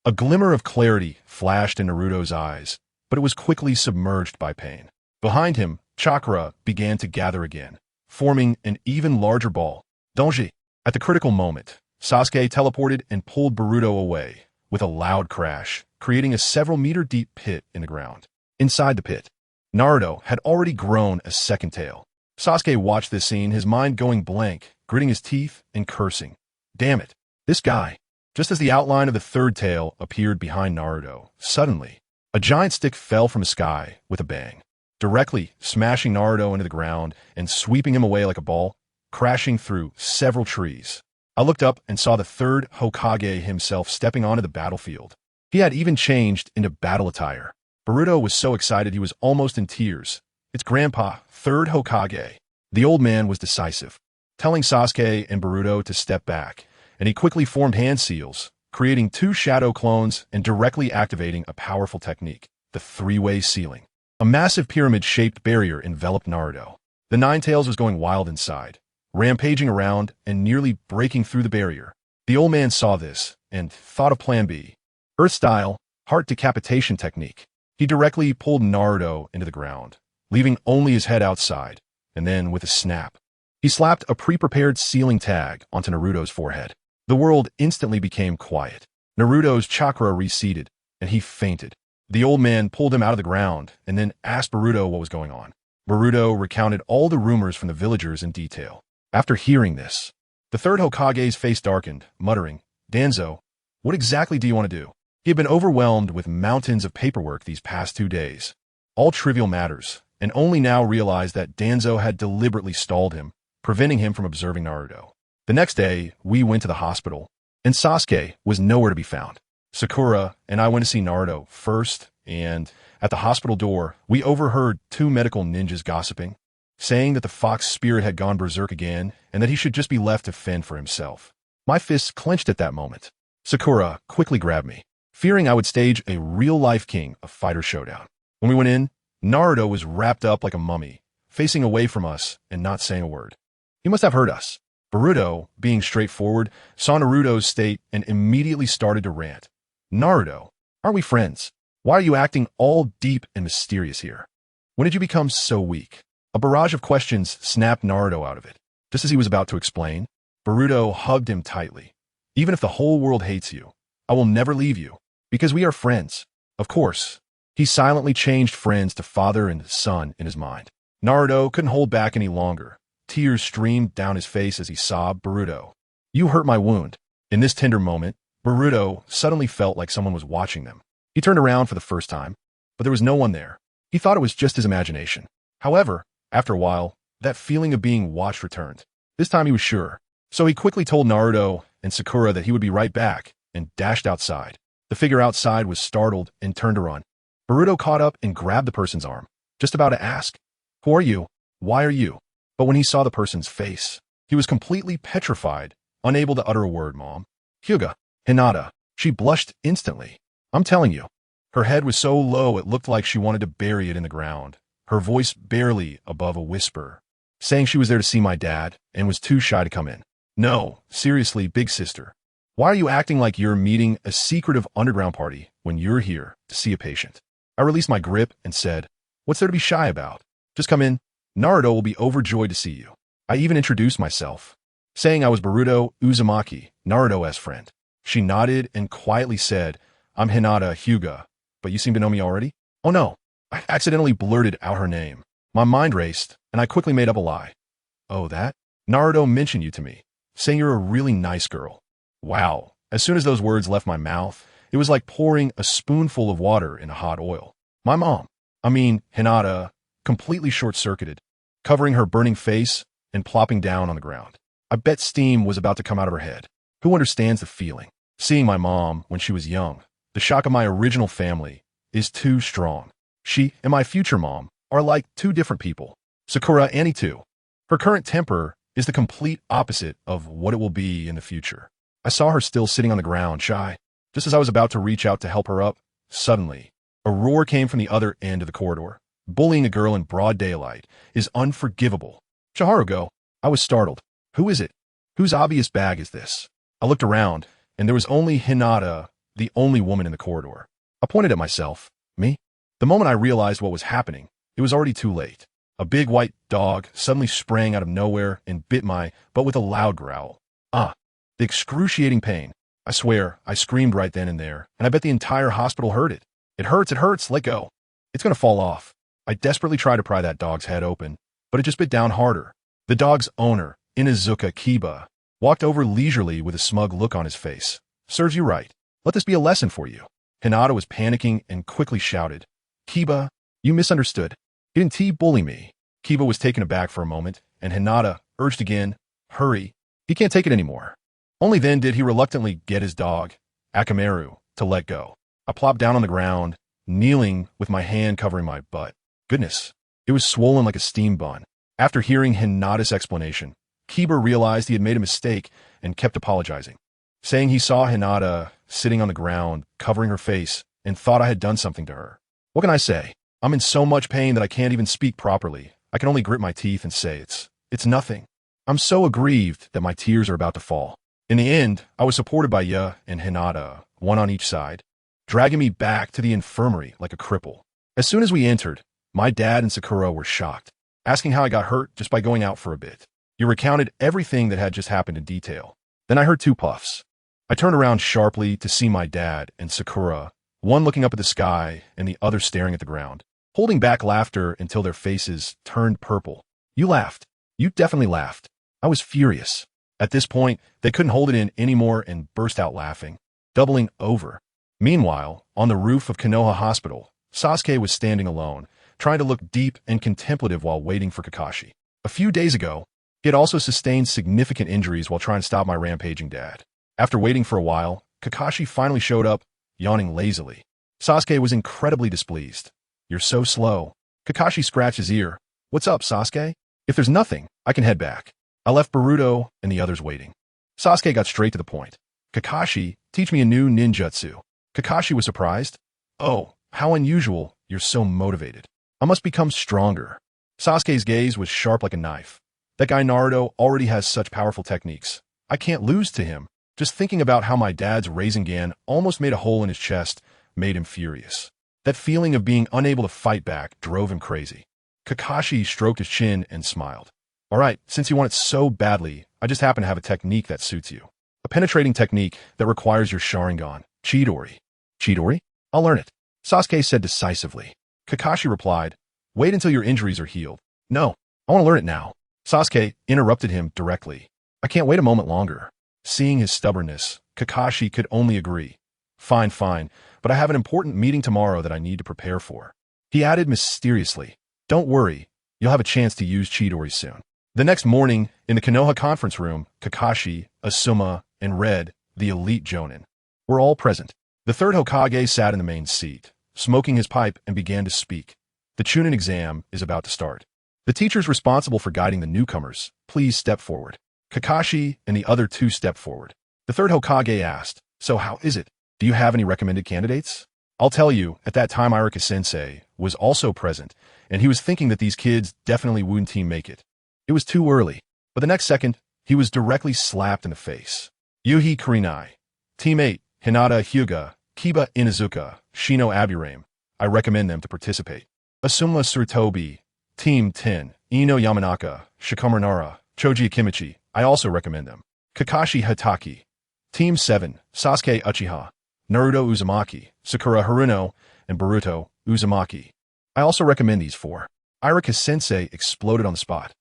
A glimmer of clarity flashed in Naruto's eyes, but it was quickly submerged by pain. Behind him, chakra began to gather again, forming an even larger ball. Donji. At the critical moment, Sasuke teleported and pulled Boruto away with a loud crash, creating a several-meter-deep pit in the ground. Inside the pit, Naruto had already grown a second tail. Sasuke watched this scene, his mind going blank, gritting his teeth and cursing. Damn it, this guy. Just as the outline of the third tail appeared behind Naruto, suddenly, a giant stick fell from the sky with a bang, directly smashing Naruto into the ground and sweeping him away like a ball, crashing through several trees. I looked up and saw the third Hokage himself stepping onto the battlefield. He had even changed into battle attire. Boruto was so excited he was almost in tears. It's Grandpa, third Hokage. The old man was decisive, telling Sasuke and Boruto to step back, and he quickly formed hand seals, creating two shadow clones and directly activating a powerful technique, the three-way sealing. A massive pyramid-shaped barrier enveloped Naruto. The Nine Tails was going wild inside, rampaging around and nearly breaking through the barrier. The old man saw this and thought of Plan B. Earth-style, heart decapitation technique. He directly pulled Naruto into the ground, leaving only his head outside, and then with a snap, he slapped a pre-prepared sealing tag onto Naruto's forehead. The world instantly became quiet. Naruto's chakra receded, and he fainted. The old man pulled him out of the ground and then asked Boruto what was going on. Boruto recounted all the rumors from the villagers in detail. After hearing this, the third Hokage's face darkened, muttering, "Danzo, what exactly do you want to do?" He had been overwhelmed with mountains of paperwork these past 2 days, all trivial matters, and only now realized that Danzo had deliberately stalled him, preventing him from observing Naruto. The next day, we went to the hospital, and Sasuke was nowhere to be found. Sakura and I went to see Naruto first, and at the hospital door, we overheard 2 medical ninjas gossiping, saying that the fox spirit had gone berserk again and that he should just be left to fend for himself. My fists clenched at that moment. Sakura quickly grabbed me, fearing I would stage a real-life King of Fighter showdown. When we went in, Naruto was wrapped up like a mummy, facing away from us and not saying a word. He must have heard us. Boruto, being straightforward, saw Naruto's state and immediately started to rant. "Naruto, aren't we friends? Why are you acting all deep and mysterious here? When did you become so weak?" A barrage of questions snapped Naruto out of it. Just as he was about to explain, Boruto hugged him tightly. "Even if the whole world hates you, I will never leave you, because we are friends." Of course, he silently changed friends to father and son in his mind. Naruto couldn't hold back any longer. Tears streamed down his face as he sobbed, "Boruto, you hurt my wound." In this tender moment, Boruto suddenly felt like someone was watching them. He turned around for the first time, but there was no one there. He thought it was just his imagination. However, after a while, that feeling of being watched returned. This time he was sure. So he quickly told Naruto and Sakura that he would be right back and dashed outside. The figure outside was startled and turned to run. Boruto caught up and grabbed the person's arm, just about to ask, Who are you? Why are you? But when he saw the person's face, he was completely petrified, unable to utter a word. Mom. Hyuga. Hinata. She blushed instantly. I'm telling you. Her head was so low it looked like she wanted to bury it in the ground, her voice barely above a whisper, saying she was there to see my dad and was too shy to come in. No, seriously, big sister. Why are you acting like you're meeting a secretive underground party when you're here to see a patient? I released my grip and said, what's there to be shy about? Just come in. Naruto will be overjoyed to see you. I even introduced myself, saying I was Boruto Uzumaki, Naruto's friend. She nodded and quietly said, I'm Hinata Hyuga, but you seem to know me already? Oh no, I accidentally blurted out her name. My mind raced, and I quickly made up a lie. Oh, that? Naruto mentioned you to me, saying you're a really nice girl. Wow. As soon as those words left my mouth, it was like pouring a spoonful of water in hot oil. My mom, Hinata, completely short-circuited, covering her burning face and plopping down on the ground. I bet steam was about to come out of her head. Who understands the feeling? Seeing my mom when she was young, the shock of my original family, is too strong. She and my future mom are like two different people. Sakura Annie too. Her current temper is the complete opposite of what it will be in the future. I saw her still sitting on the ground, shy. Just as I was about to reach out to help her up, suddenly, a roar came from the other end of the corridor. Bullying a girl in broad daylight is unforgivable. Chiharu, I was startled. Who is it? Whose obvious bag is this? I looked around, and there was only Hinata, the only woman in the corridor. I pointed at myself. Me? The moment I realized what was happening, it was already too late. A big white dog suddenly sprang out of nowhere and bit my butt with a loud growl. The excruciating pain. I swear, I screamed right then and there, and I bet the entire hospital heard it. It hurts, let go. It's gonna fall off. I desperately tried to pry that dog's head open, but it just bit down harder. The dog's owner, Inuzuka Kiba, walked over leisurely with a smug look on his face. Serves you right. Let this be a lesson for you. Hinata was panicking and quickly shouted, Kiba, you misunderstood. He didn't bully me. Kiba was taken aback for a moment, and Hinata urged again, hurry. He can't take it anymore. Only then did he reluctantly get his dog, Akamaru, to let go. I plopped down on the ground, kneeling with my hand covering my butt. Goodness, it was swollen like a steam bun. After hearing Hinata's explanation, Kiba realized he had made a mistake and kept apologizing, saying he saw Hinata sitting on the ground, covering her face, and thought I had done something to her. What can I say? I'm in so much pain that I can't even speak properly. I can only grit my teeth and say it's nothing. I'm so aggrieved that my tears are about to fall. In the end, I was supported by Ya and Hinata, one on each side, dragging me back to the infirmary like a cripple. As soon as we entered, my dad and Sakura were shocked, asking how I got hurt just by going out for a bit. You recounted everything that had just happened in detail. Then I heard two puffs. I turned around sharply to see my dad and Sakura, one looking up at the sky and the other staring at the ground, holding back laughter until their faces turned purple. You laughed. You definitely laughed. I was furious. At this point, they couldn't hold it in anymore and burst out laughing, doubling over. Meanwhile, on the roof of Konoha Hospital, Sasuke was standing alone, trying to look deep and contemplative while waiting for Kakashi. A few days ago, he had also sustained significant injuries while trying to stop my rampaging dad. After waiting for a while, Kakashi finally showed up, yawning lazily. Sasuke was incredibly displeased. You're so slow. Kakashi scratched his ear. What's up, Sasuke? If there's nothing, I can head back. I left Boruto and the others waiting. Sasuke got straight to the point. Kakashi, teach me a new ninjutsu. Kakashi was surprised. Oh, how unusual. You're so motivated. I must become stronger. Sasuke's gaze was sharp like a knife. That guy Naruto already has such powerful techniques. I can't lose to him. Just thinking about how my dad's Rasengan almost made a hole in his chest made him furious. That feeling of being unable to fight back drove him crazy. Kakashi stroked his chin and smiled. All right, since you want it so badly, I just happen to have a technique that suits you. A penetrating technique that requires your Sharingan, Chidori. Chidori? I'll learn it. Sasuke said decisively. Kakashi replied, wait until your injuries are healed. No, I want to learn it now. Sasuke interrupted him directly. I can't wait a moment longer. Seeing his stubbornness, Kakashi could only agree. Fine, but I have an important meeting tomorrow that I need to prepare for. He added mysteriously, don't worry, you'll have a chance to use Chidori soon. The next morning, in the Konoha conference room, Kakashi, Asuma, and Red, the elite Jonin, were all present. The third Hokage sat in the main seat, smoking his pipe and began to speak. The Chunin exam is about to start. The teachers responsible for guiding the newcomers, please step forward. Kakashi and the other two stepped forward. The third Hokage asked, so how is it? Do you have any recommended candidates? I'll tell you, at that time Irika-sensei was also present, and he was thinking that these kids definitely wouldn't team make it. It was too early, but the next second, he was directly slapped in the face. Yuhi Kurenai, Teammate, Hinata Hyuga, Kiba Inuzuka, Shino Aburame. I recommend them to participate. Asuma Surtobi, Team 10, Ino Yamanaka, Shikamaru Nara, Choji Akimichi. I also recommend them. Kakashi Hatake, Team 7, Sasuke Uchiha, Naruto Uzumaki, Sakura Haruno, and Boruto Uzumaki. I also recommend these four. Irika-sensei exploded on the spot.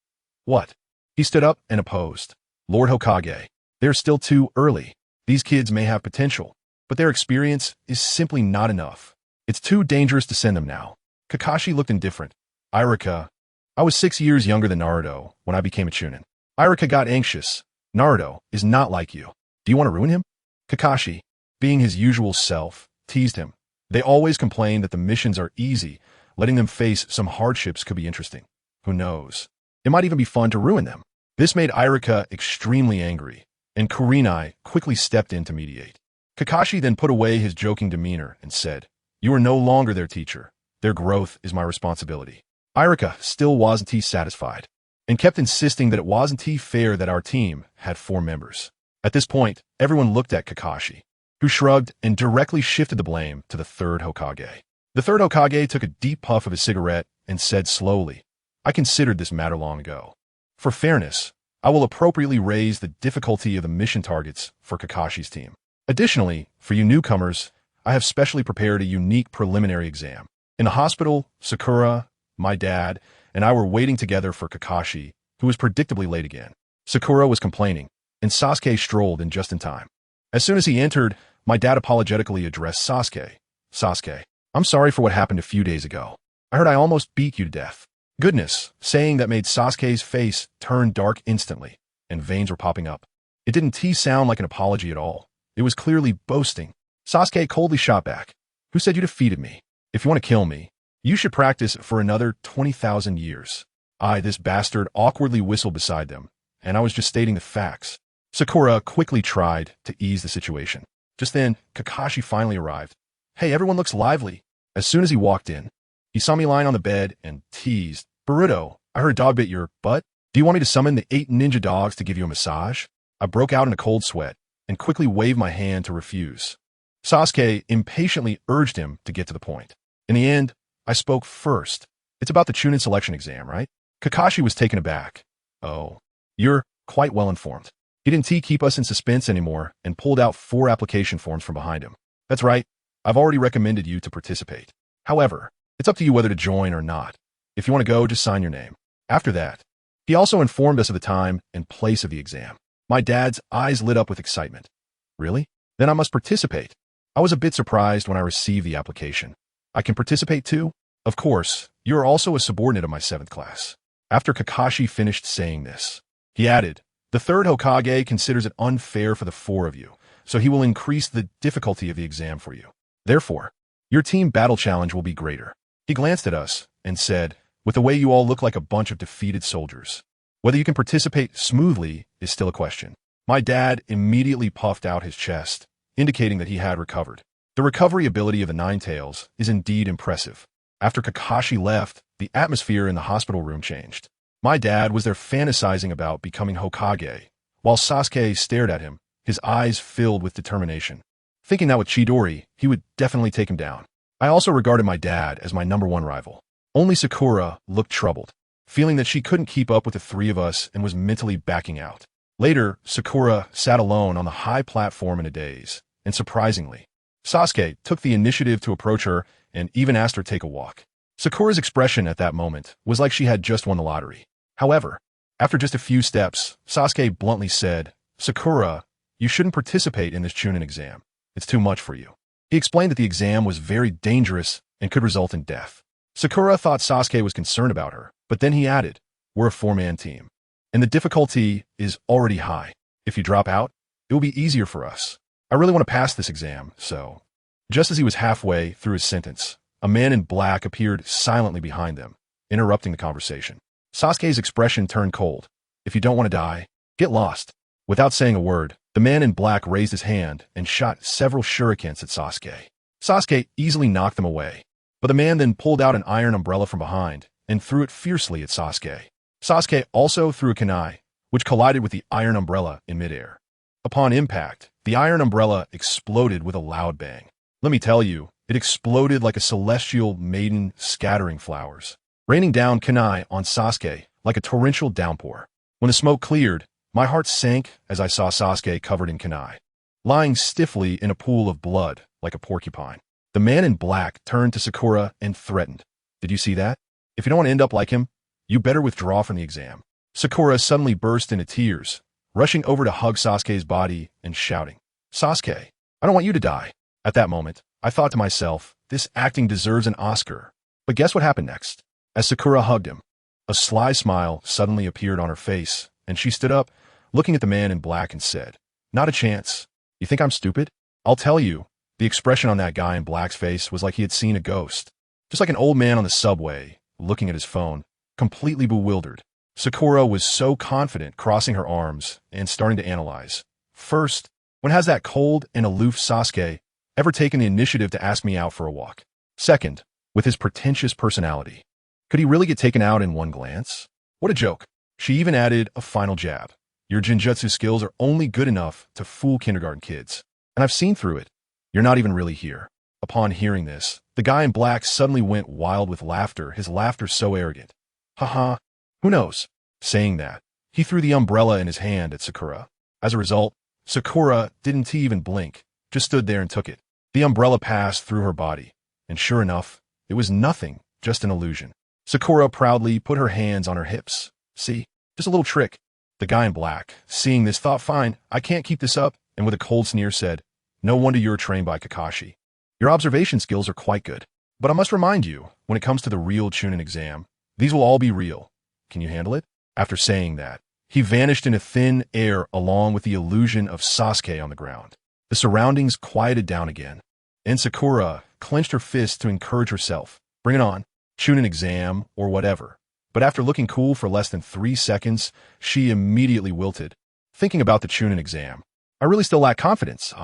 What? He stood up and opposed. Lord Hokage, they're still too early. These kids may have potential, but their experience is simply not enough. It's too dangerous to send them now. Kakashi looked indifferent. Irika, I was 6 years younger than Naruto when I became a Chunin. Irika got anxious. Naruto is not like you. Do you want to ruin him? Kakashi, being his usual self, teased him. They always complain that the missions are easy. Letting them face some hardships could be interesting. Who knows? It might even be fun to ruin them. This made Irika extremely angry, and Kurenai quickly stepped in to mediate. Kakashi then put away his joking demeanor and said, you are no longer their teacher. Their growth is my responsibility. Irika still wasn't satisfied, and kept insisting that it wasn't fair that our team had 4 members. At this point, everyone looked at Kakashi, who shrugged and directly shifted the blame to the third Hokage. The third Hokage took a deep puff of his cigarette and said slowly, I considered this matter long ago. For fairness, I will appropriately raise the difficulty of the mission targets for Kakashi's team. Additionally, for you newcomers, I have specially prepared a unique preliminary exam. In the hospital, Sakura, my dad, and I were waiting together for Kakashi, who was predictably late again. Sakura was complaining, and Sasuke strolled in just in time. As soon as he entered, my dad apologetically addressed Sasuke. Sasuke, I'm sorry for what happened a few days ago. I heard I almost beat you to death. Goodness, saying that made Sasuke's face turn dark instantly, and veins were popping up. It didn't sound like an apology at all. It was clearly boasting. Sasuke coldly shot back. Who said you defeated me? If you want to kill me, you should practice for another 20,000 years. This bastard awkwardly whistled beside them, and I was just stating the facts. Sakura quickly tried to ease the situation. Just then, Kakashi finally arrived. Hey, everyone looks lively. As soon as he walked in, he saw me lying on the bed and teased, Boruto, I heard a dog bit your butt. Do you want me to summon the 8 ninja dogs to give you a massage? I broke out in a cold sweat and quickly waved my hand to refuse. Sasuke impatiently urged him to get to the point. In the end, I spoke first. It's about the Chunin selection exam, right? Kakashi was taken aback. Oh, you're quite well informed. He didn't keep us in suspense anymore and pulled out 4 application forms from behind him. That's right. I've already recommended you to participate. However, it's up to you whether to join or not. If you want to go, just sign your name. After that, he also informed us of the time and place of the exam. My dad's eyes lit up with excitement. Really? Then I must participate. I was a bit surprised when I received the application. I can participate too? Of course, you are also a subordinate of my 7th class. After Kakashi finished saying this, he added, the third Hokage considers it unfair for the 4 of you, so he will increase the difficulty of the exam for you. Therefore, your team battle challenge will be greater. He glanced at us and said, with the way you all look like a bunch of defeated soldiers. Whether you can participate smoothly is still a question. My dad immediately puffed out his chest, indicating that he had recovered. The recovery ability of the Nine Tails is indeed impressive. After Kakashi left, the atmosphere in the hospital room changed. My dad was there fantasizing about becoming Hokage, while Sasuke stared at him, his eyes filled with determination. Thinking that with Chidori, he would definitely take him down. I also regarded my dad as my #1 rival. Only Sakura looked troubled, feeling that she couldn't keep up with the 3 of us and was mentally backing out. Later, Sakura sat alone on the high platform in a daze, and surprisingly, Sasuke took the initiative to approach her and even asked her to take a walk. Sakura's expression at that moment was like she had just won the lottery. However, after just a few steps, Sasuke bluntly said, Sakura, you shouldn't participate in this Chunin exam. It's too much for you. He explained that the exam was very dangerous and could result in death. Sakura thought Sasuke was concerned about her, but then he added, we're a 4-man team, and the difficulty is already high. If you drop out, it will be easier for us. I really want to pass this exam, so... Just as he was halfway through his sentence, a man in black appeared silently behind them, interrupting the conversation. Sasuke's expression turned cold. If you don't want to die, get lost. Without saying a word, the man in black raised his hand and shot several shurikens at Sasuke. Sasuke easily knocked them away, but the man then pulled out an iron umbrella from behind and threw it fiercely at Sasuke. Sasuke also threw a kunai, which collided with the iron umbrella in midair. Upon impact, the iron umbrella exploded with a loud bang. Let me tell you, it exploded like a celestial maiden scattering flowers, raining down kunai on Sasuke like a torrential downpour. When the smoke cleared, my heart sank as I saw Sasuke covered in kunai, lying stiffly in a pool of blood like a porcupine. The man in black turned to Sakura and threatened. Did you see that? If you don't want to end up like him, you better withdraw from the exam. Sakura suddenly burst into tears, rushing over to hug Sasuke's body and shouting, Sasuke, I don't want you to die. At that moment, I thought to myself, this acting deserves an Oscar. But guess what happened next? As Sakura hugged him, a sly smile suddenly appeared on her face, and she stood up, looking at the man in black and said, Not a chance. You think I'm stupid? I'll tell you. The expression on that guy in black's face was like he had seen a ghost. Just like an old man on the subway, looking at his phone, completely bewildered. Sakura was so confident, crossing her arms and starting to analyze. First, when has that cold and aloof Sasuke ever taken the initiative to ask me out for a walk? Second, with his pretentious personality, could he really get taken out in one glance? What a joke. She even added a final jab. Your genjutsu skills are only good enough to fool kindergarten kids. And I've seen through it. You're not even really here. Upon hearing this, the guy in black suddenly went wild with laughter, his laughter so arrogant. Haha, who knows? Saying that, he threw the umbrella in his hand at Sakura. As a result, Sakura didn't even blink, just stood there and took it. The umbrella passed through her body, and sure enough, it was nothing, just an illusion. Sakura proudly put her hands on her hips. See, just a little trick. The guy in black, seeing this, thought, fine, I can't keep this up, and with a cold sneer said, No wonder you're trained by Kakashi. Your observation skills are quite good. But I must remind you, when it comes to the real Chunin exam, these will all be real. Can you handle it? After saying that, he vanished into thin air along with the illusion of Sasuke on the ground. The surroundings quieted down again, and Sakura clenched her fist to encourage herself. Bring it on, Chunin exam or whatever. But after looking cool for less than 3 seconds, she immediately wilted. Thinking about the Chunin exam, I really still lack confidence.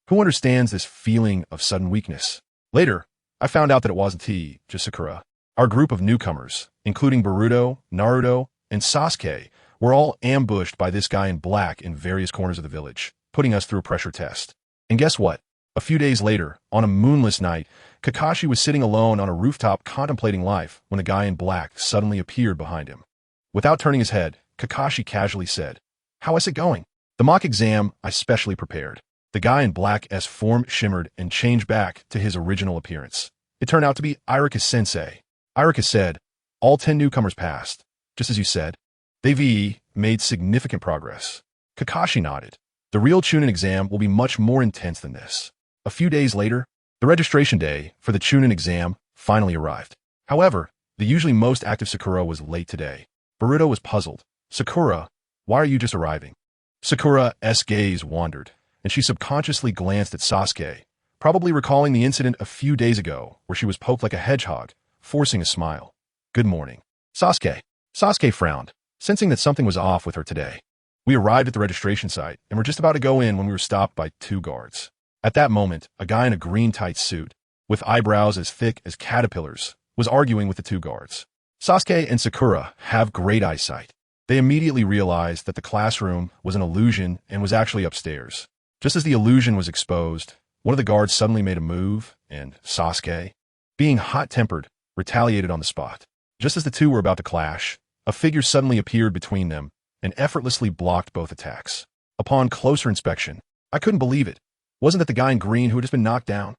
Who understands this feeling of sudden weakness? Later, I found out that it wasn't He, just Sakura. Our group of newcomers, including Boruto, Naruto, and Sasuke, were all ambushed by this guy in black in various corners of the village, putting us through a pressure test. And guess what? A few days later, on a moonless night, Kakashi was sitting alone on a rooftop contemplating life when the guy in black suddenly appeared behind him. Without turning his head, Kakashi casually said, How is it going? The mock exam I specially prepared. The guy in black's form shimmered and changed back to his original appearance. It turned out to be Irika-sensei. Irika said, All 10 newcomers passed. Just as you said, they've made significant progress. Kakashi nodded. The real Chunin exam will be much more intense than this. A few days later, the registration day for the Chunin exam finally arrived. However, the usually most active Sakura was late today. Boruto was puzzled. Sakura, why are you just arriving? Sakura's gaze wandered, and she subconsciously glanced at Sasuke, probably recalling the incident a few days ago where she was poked like a hedgehog, forcing a smile. Good morning. Sasuke frowned, sensing that something was off with her today. We arrived at the registration site and were just about to go in when we were stopped by 2 guards. At that moment, a guy in a green tight suit, with eyebrows as thick as caterpillars, was arguing with the 2 guards. Sasuke and Sakura have great eyesight. They immediately realized that the classroom was an illusion and was actually upstairs. Just as the illusion was exposed, one of the guards suddenly made a move, and Sasuke, being hot-tempered, retaliated on the spot. Just as the 2 were about to clash, a figure suddenly appeared between them and effortlessly blocked both attacks. Upon closer inspection, I couldn't believe it. Wasn't that the guy in green who had just been knocked down?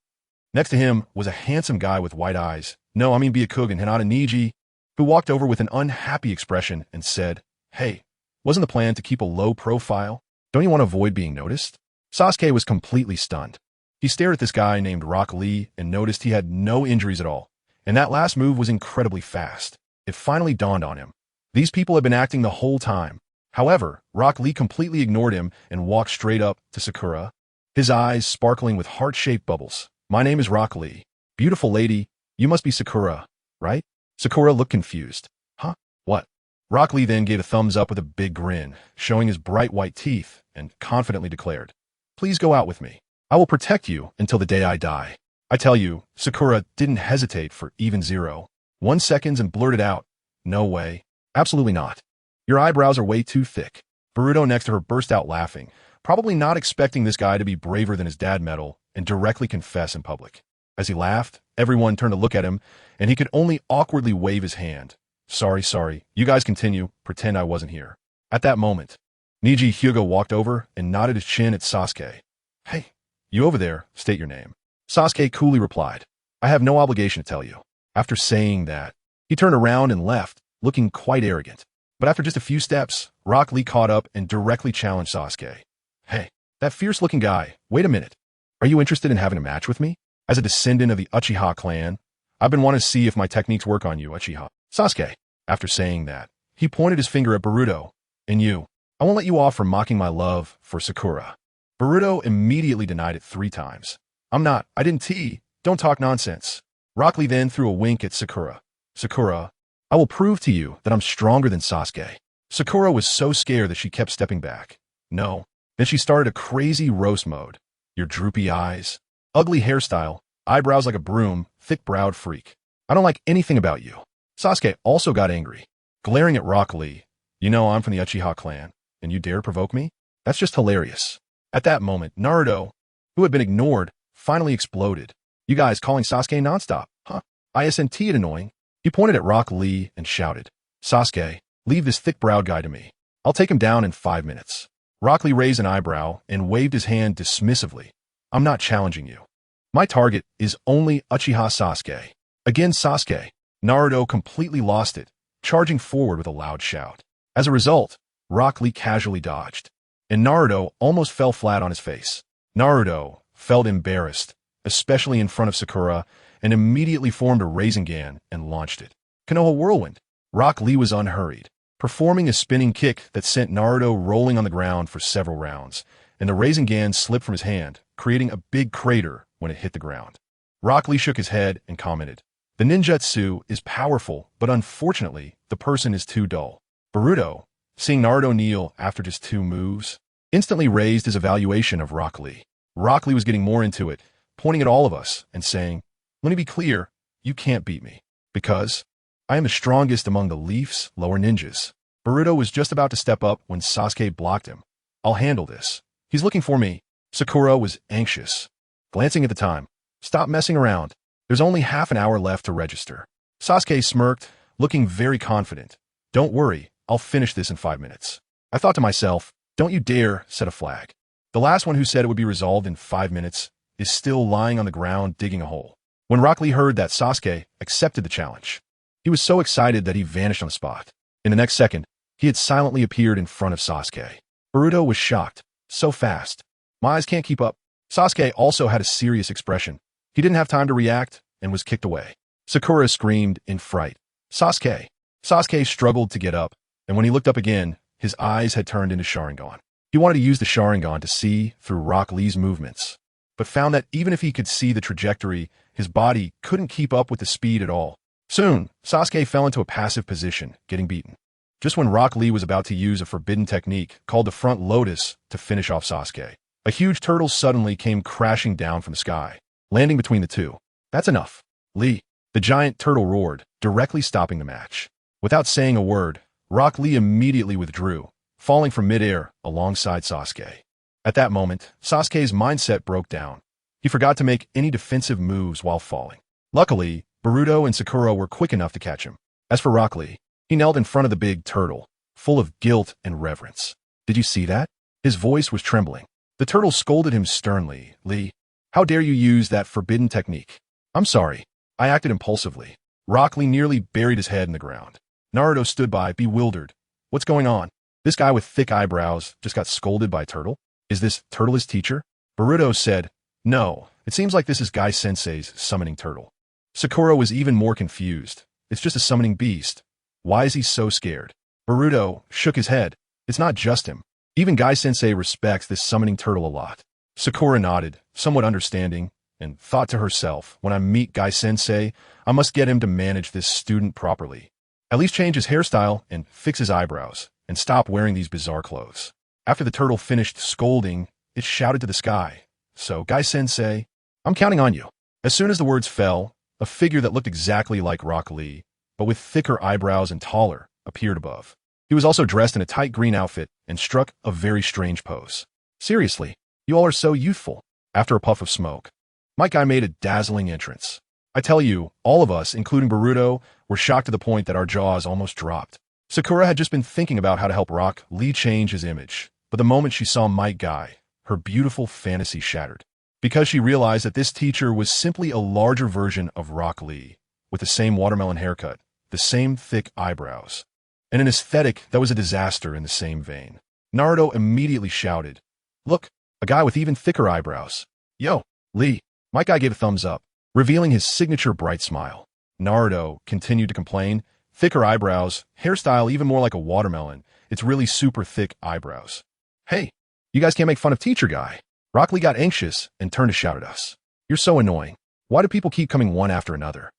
Next to him was a handsome guy with white eyes, Byakugan Hinata Niji, who walked over with an unhappy expression and said, Hey, wasn't the plan to keep a low profile? Don't you want to avoid being noticed? Sasuke was completely stunned. He stared at this guy named Rock Lee and noticed he had no injuries at all, and that last move was incredibly fast. It finally dawned on him. These people had been acting the whole time. However, Rock Lee completely ignored him and walked straight up to Sakura, his eyes sparkling with heart-shaped bubbles. My name is Rock Lee. Beautiful lady, you must be Sakura, right? Sakura looked confused. Huh? What? Rock Lee then gave a thumbs up with a big grin, showing his bright white teeth, and confidently declared, "Please go out with me. I will protect you until the day I die." I tell you, Sakura didn't hesitate for even 0.1 seconds and blurted out, "No way. Absolutely not. Your eyebrows are way too thick." Boruto next to her burst out laughing, probably not expecting this guy to be braver than his dad metal and directly confess in public. As he laughed, everyone turned to look at him, and he could only awkwardly wave his hand. Sorry. You guys continue. Pretend I wasn't here." At that moment, Niji Hyuga walked over and nodded his chin at Sasuke. "Hey, you over there, state your name." Sasuke coolly replied, "I have no obligation to tell you." After saying that, he turned around and left, looking quite arrogant. But after just a few steps, Rock Lee caught up and directly challenged Sasuke. "Hey, that fierce-looking guy, wait a minute. Are you interested in having a match with me? As a descendant of the Uchiha clan, I've been wanting to see if my techniques work on you, Uchiha." Sasuke, after saying that, he pointed his finger at Boruto. "And you, I won't let you off for mocking my love for Sakura." Boruto immediately denied it 3 times. I didn't. Don't talk nonsense." Rock Lee then threw a wink at Sakura. "Sakura, I will prove to you that I'm stronger than Sasuke." Sakura was so scared that she kept stepping back. "No." Then she started a crazy roast mode. "Your droopy eyes, ugly hairstyle, eyebrows like a broom, thick-browed freak. I don't like anything about you." Sasuke also got angry, glaring at Rock Lee. "You know I'm from the Uchiha clan, and you dare provoke me? That's just hilarious." At that moment, Naruto, who had been ignored, finally exploded. "You guys calling Sasuke nonstop, huh? Isn't it annoying?" He pointed at Rock Lee and shouted, "Sasuke, leave this thick-browed guy to me. I'll take him down in 5 minutes." Rock Lee raised an eyebrow and waved his hand dismissively. "I'm not challenging you. My target is only Uchiha Sasuke." Again, Sasuke. Naruto completely lost it, charging forward with a loud shout. As a result, Rock Lee casually dodged, and Naruto almost fell flat on his face. Naruto felt embarrassed, especially in front of Sakura, and immediately formed a Rasengan and launched it. Konoha Whirlwind. Rock Lee was unhurried, performing a spinning kick that sent Naruto rolling on the ground for several rounds, and the Rasengan slipped from his hand, creating a big crater when it hit the ground. Rock Lee shook his head and commented, "The ninjutsu is powerful, but unfortunately, the person is too dull." Boruto, seeing Naruto kneel after just 2 moves, instantly raised his evaluation of Rock Lee. Rock Lee was getting more into it, pointing at all of us and saying, "Let me be clear, you can't beat me, because I am the strongest among the Leaf's lower ninjas." Boruto was just about to step up when Sasuke blocked him. "I'll handle this. He's looking for me." Sakura was anxious, glancing at the time. "Stop messing around. There's only half an hour left to register." Sasuke smirked, looking very confident. "Don't worry, I'll finish this in 5 minutes." I thought to myself, don't you dare set a flag. The last one who said it would be resolved in 5 minutes is still lying on the ground digging a hole. When Rock Lee heard that Sasuke accepted the challenge, he was so excited that he vanished on the spot. In the next second, he had silently appeared in front of Sasuke. Boruto was shocked. So fast. My eyes can't keep up. Sasuke also had a serious expression. He didn't have time to react and was kicked away. Sakura screamed in fright. "Sasuke!" Sasuke struggled to get up, and when he looked up again, his eyes had turned into Sharingan. He wanted to use the Sharingan to see through Rock Lee's movements, but found that even if he could see the trajectory, his body couldn't keep up with the speed at all. Soon, Sasuke fell into a passive position, getting beaten. Just when Rock Lee was about to use a forbidden technique called the front lotus to finish off Sasuke, a huge turtle suddenly came crashing down from the sky, landing between the two. "That's enough, Lee!" The giant turtle roared, directly stopping the match. Without saying a word, Rock Lee immediately withdrew, falling from midair alongside Sasuke. At that moment, Sasuke's mindset broke down. He forgot to make any defensive moves while falling. Luckily, Boruto and Sakura were quick enough to catch him. As for Rock Lee, he knelt in front of the big turtle, full of guilt and reverence. "Did you see that?" His voice was trembling. The turtle scolded him sternly. "Lee, how dare you use that forbidden technique?" "I'm sorry. I acted impulsively." Rock Lee nearly buried his head in the ground. Naruto stood by, bewildered. "What's going on? This guy with thick eyebrows just got scolded by a turtle? Is this turtle his teacher?" Boruto said, "No, it seems like this is Guy Sensei's summoning turtle." Sakura was even more confused. "It's just a summoning beast. Why is he so scared?" Boruto shook his head. "It's not just him. Even Guy Sensei respects this summoning turtle a lot." Sakura nodded, somewhat understanding, and thought to herself, when I meet Guy Sensei, I must get him to manage this student properly. At least change his hairstyle and fix his eyebrows, and stop wearing these bizarre clothes. After the turtle finished scolding, it shouted to the sky, "So, Guy-sensei, I'm counting on you." As soon as the words fell, a figure that looked exactly like Rock Lee, but with thicker eyebrows and taller, appeared above. He was also dressed in a tight green outfit and struck a very strange pose. "Seriously, you all are so youthful." After a puff of smoke, Mike Guy made a dazzling entrance. I tell you, all of us, including Boruto, were shocked to the point that our jaws almost dropped. Sakura had just been thinking about how to help Rock Lee change his image, but the moment she saw Mike Guy, her beautiful fantasy shattered. Because she realized that this teacher was simply a larger version of Rock Lee, with the same watermelon haircut, the same thick eyebrows, and an aesthetic that was a disaster in the same vein. Naruto immediately shouted, "Look, a guy with even thicker eyebrows." "Yo, Lee." Mike Guy gave a thumbs up, revealing his signature bright smile. Naruto continued to complain, "Thicker eyebrows, hairstyle even more like a watermelon. It's really super thick eyebrows." "Hey, you guys can't make fun of Teacher Guy." Rock Lee got anxious and turned to shout at us. "You're so annoying. Why do people keep coming one after another?"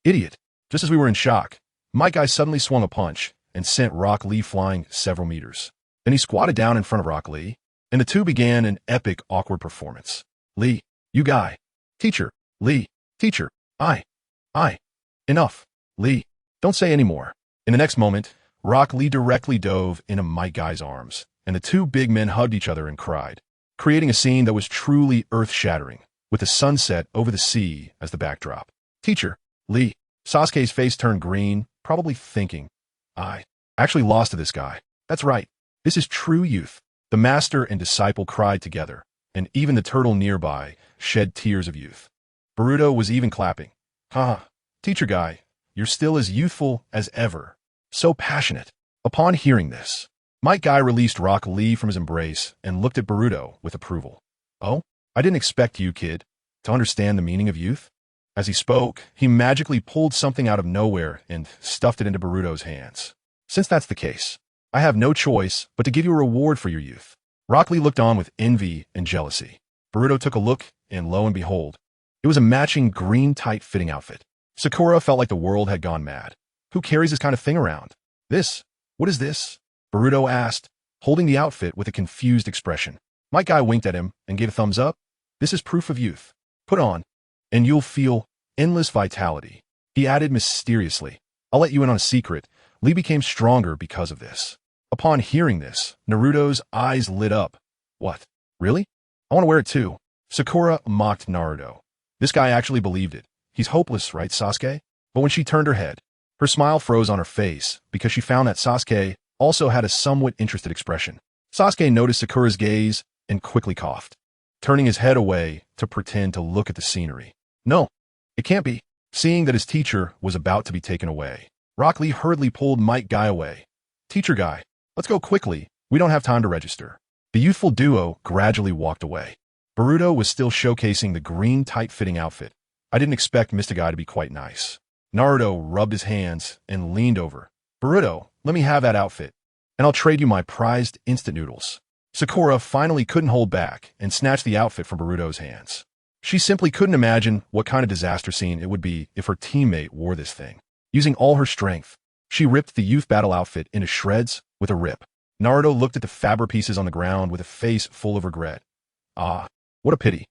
"Idiot." Just as we were in shock, Mike Guy suddenly swung a punch and sent Rock Lee flying several meters. Then he squatted down in front of Rock Lee, and the two began an epic, awkward performance. "Lee, you Guy." "Teacher." "Lee." "Teacher." I. Enough. Lee. Don't say any more." In the next moment, Rock Lee directly dove into Mike Guy's arms, and the two big men hugged each other and cried, creating a scene that was truly earth-shattering, with the sunset over the sea as the backdrop. "Teacher." "Lee." Sasuke's face turned green, probably thinking, "I actually lost to this guy. That's right. This is true youth." The master and disciple cried together, and even the turtle nearby shed tears of youth. Boruto was even clapping. "Haha, Teacher Guy, you're still as youthful as ever. So passionate." Upon hearing this, Mike Guy released Rock Lee from his embrace and looked at Boruto with approval. "Oh, I didn't expect you, kid, to understand the meaning of youth." As he spoke, he magically pulled something out of nowhere and stuffed it into Boruto's hands. "Since that's the case, I have no choice but to give you a reward for your youth." Rock Lee looked on with envy and jealousy. Boruto took a look, and lo and behold, it was a matching green tight-fitting outfit. Sakura felt like the world had gone mad. Who carries this kind of thing around? What is this? Boruto asked, holding the outfit with a confused expression. Mike Guy winked at him and gave a thumbs up. "This is proof of youth. Put on, and you'll feel endless vitality." He added mysteriously, "I'll let you in on a secret. Lee became stronger because of this." Upon hearing this, Naruto's eyes lit up. "What? Really? I want to wear it too." Sakura mocked Naruto. This guy actually believed it. "He's hopeless, right, Sasuke?" But when she turned her head, her smile froze on her face because she found that Sasuke also had a somewhat interested expression. Sasuke noticed Sakura's gaze and quickly coughed, turning his head away to pretend to look at the scenery. "No, it can't be." Seeing that his teacher was about to be taken away, Rock Lee hurriedly pulled Mike Guy away. "Teacher Guy, let's go quickly. We don't have time to register." The youthful duo gradually walked away. Boruto was still showcasing the green tight-fitting outfit. I didn't expect Mr. Guy to be quite nice. Naruto rubbed his hands and leaned over. "Boruto, let me have that outfit, and I'll trade you my prized instant noodles." Sakura finally couldn't hold back and snatched the outfit from Boruto's hands. She simply couldn't imagine what kind of disaster scene it would be if her teammate wore this thing. Using all her strength, she ripped the youth battle outfit into shreds with a rip. Naruto looked at the fabric pieces on the ground with a face full of regret. "Ah, what a pity.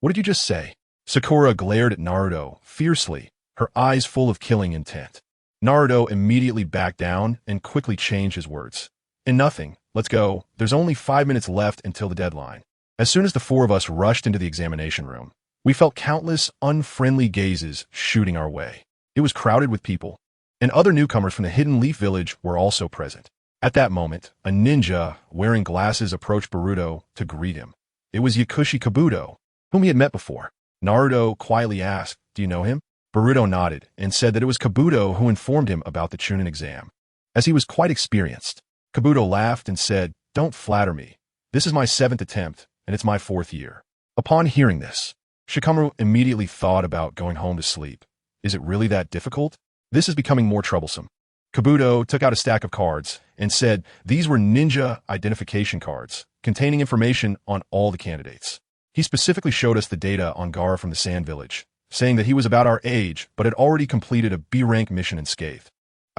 What did you just say?" Sakura glared at Naruto fiercely, her eyes full of killing intent. Naruto immediately backed down and quickly changed his words. "And nothing. Let's go. There's only 5 minutes left until the deadline." As soon as the four of us rushed into the examination room, we felt countless unfriendly gazes shooting our way. It was crowded with people, and other newcomers from the Hidden Leaf Village were also present. At that moment, a ninja wearing glasses approached Boruto to greet him. It was Yakushi Kabuto, whom he had met before. Naruto quietly asked, "Do you know him?" Boruto nodded and said that it was Kabuto who informed him about the Chunin exam, as he was quite experienced. Kabuto laughed and said, "Don't flatter me. This is my 7th attempt, and it's my 4th year." Upon hearing this, Shikamaru immediately thought about going home to sleep. Is it really that difficult? This is becoming more troublesome. Kabuto took out a stack of cards and said these were ninja identification cards containing information on all the candidates. He specifically showed us the data on Gaara from the Sand Village, saying that he was about our age but had already completed a B-rank mission unscathed.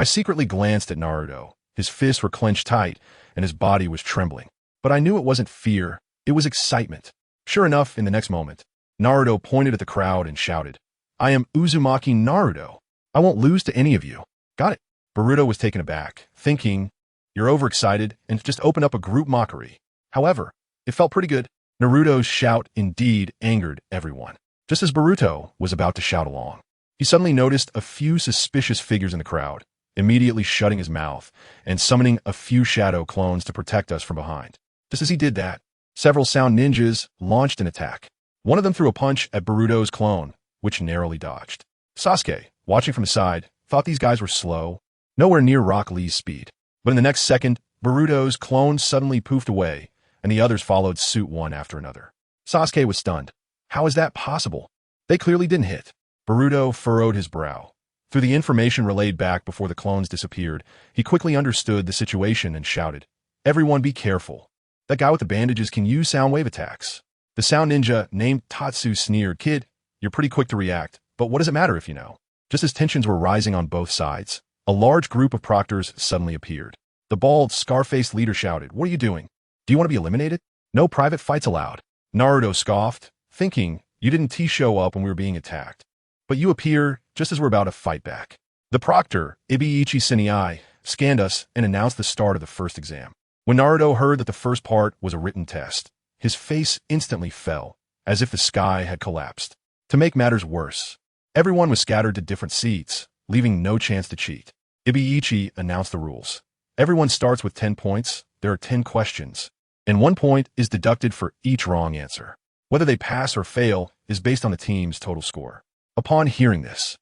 I secretly glanced at Naruto. His fists were clenched tight, and his body was trembling. But I knew it wasn't fear, it was excitement. Sure enough, in the next moment, Naruto pointed at the crowd and shouted, "I am Uzumaki Naruto. I won't lose to any of you." Got it? Boruto was taken aback, thinking, "You're overexcited and just opened up a group mockery." However, it felt pretty good. Naruto's shout indeed angered everyone. Just as Boruto was about to shout along, he suddenly noticed a few suspicious figures in the crowd, immediately shutting his mouth and summoning a few shadow clones to protect us from behind. Just as he did that, several sound ninjas launched an attack. One of them threw a punch at Boruto's clone, which narrowly dodged. Sasuke, watching from the side, thought these guys were slow, nowhere near Rock Lee's speed. But in the next second, Boruto's clone suddenly poofed away, and the others followed suit one after another. Sasuke was stunned. How is that possible? They clearly didn't hit. Boruto furrowed his brow. Through the information relayed back before the clones disappeared, he quickly understood the situation and shouted, "Everyone be careful. That guy with the bandages can use sound wave attacks." The sound ninja named Tatsu sneered, "Kid, you're pretty quick to react, but what does it matter if you know?" Just as tensions were rising on both sides, a large group of proctors suddenly appeared. The bald, scar-faced leader shouted, "What are you doing? Do you want to be eliminated? No private fights allowed." Naruto scoffed, thinking, "You didn't show up when we were being attacked. But you appear just as we're about to fight back." The proctor, Ibiichi Seniai, scanned us and announced the start of the first exam. When Naruto heard that the first part was a written test, his face instantly fell, as if the sky had collapsed. To make matters worse, everyone was scattered to different seats, leaving no chance to cheat. Ibiichi announced the rules. Everyone starts with 10 points, there are 10 questions, and 1 point is deducted for each wrong answer. Whether they pass or fail is based on the team's total score. Upon hearing this,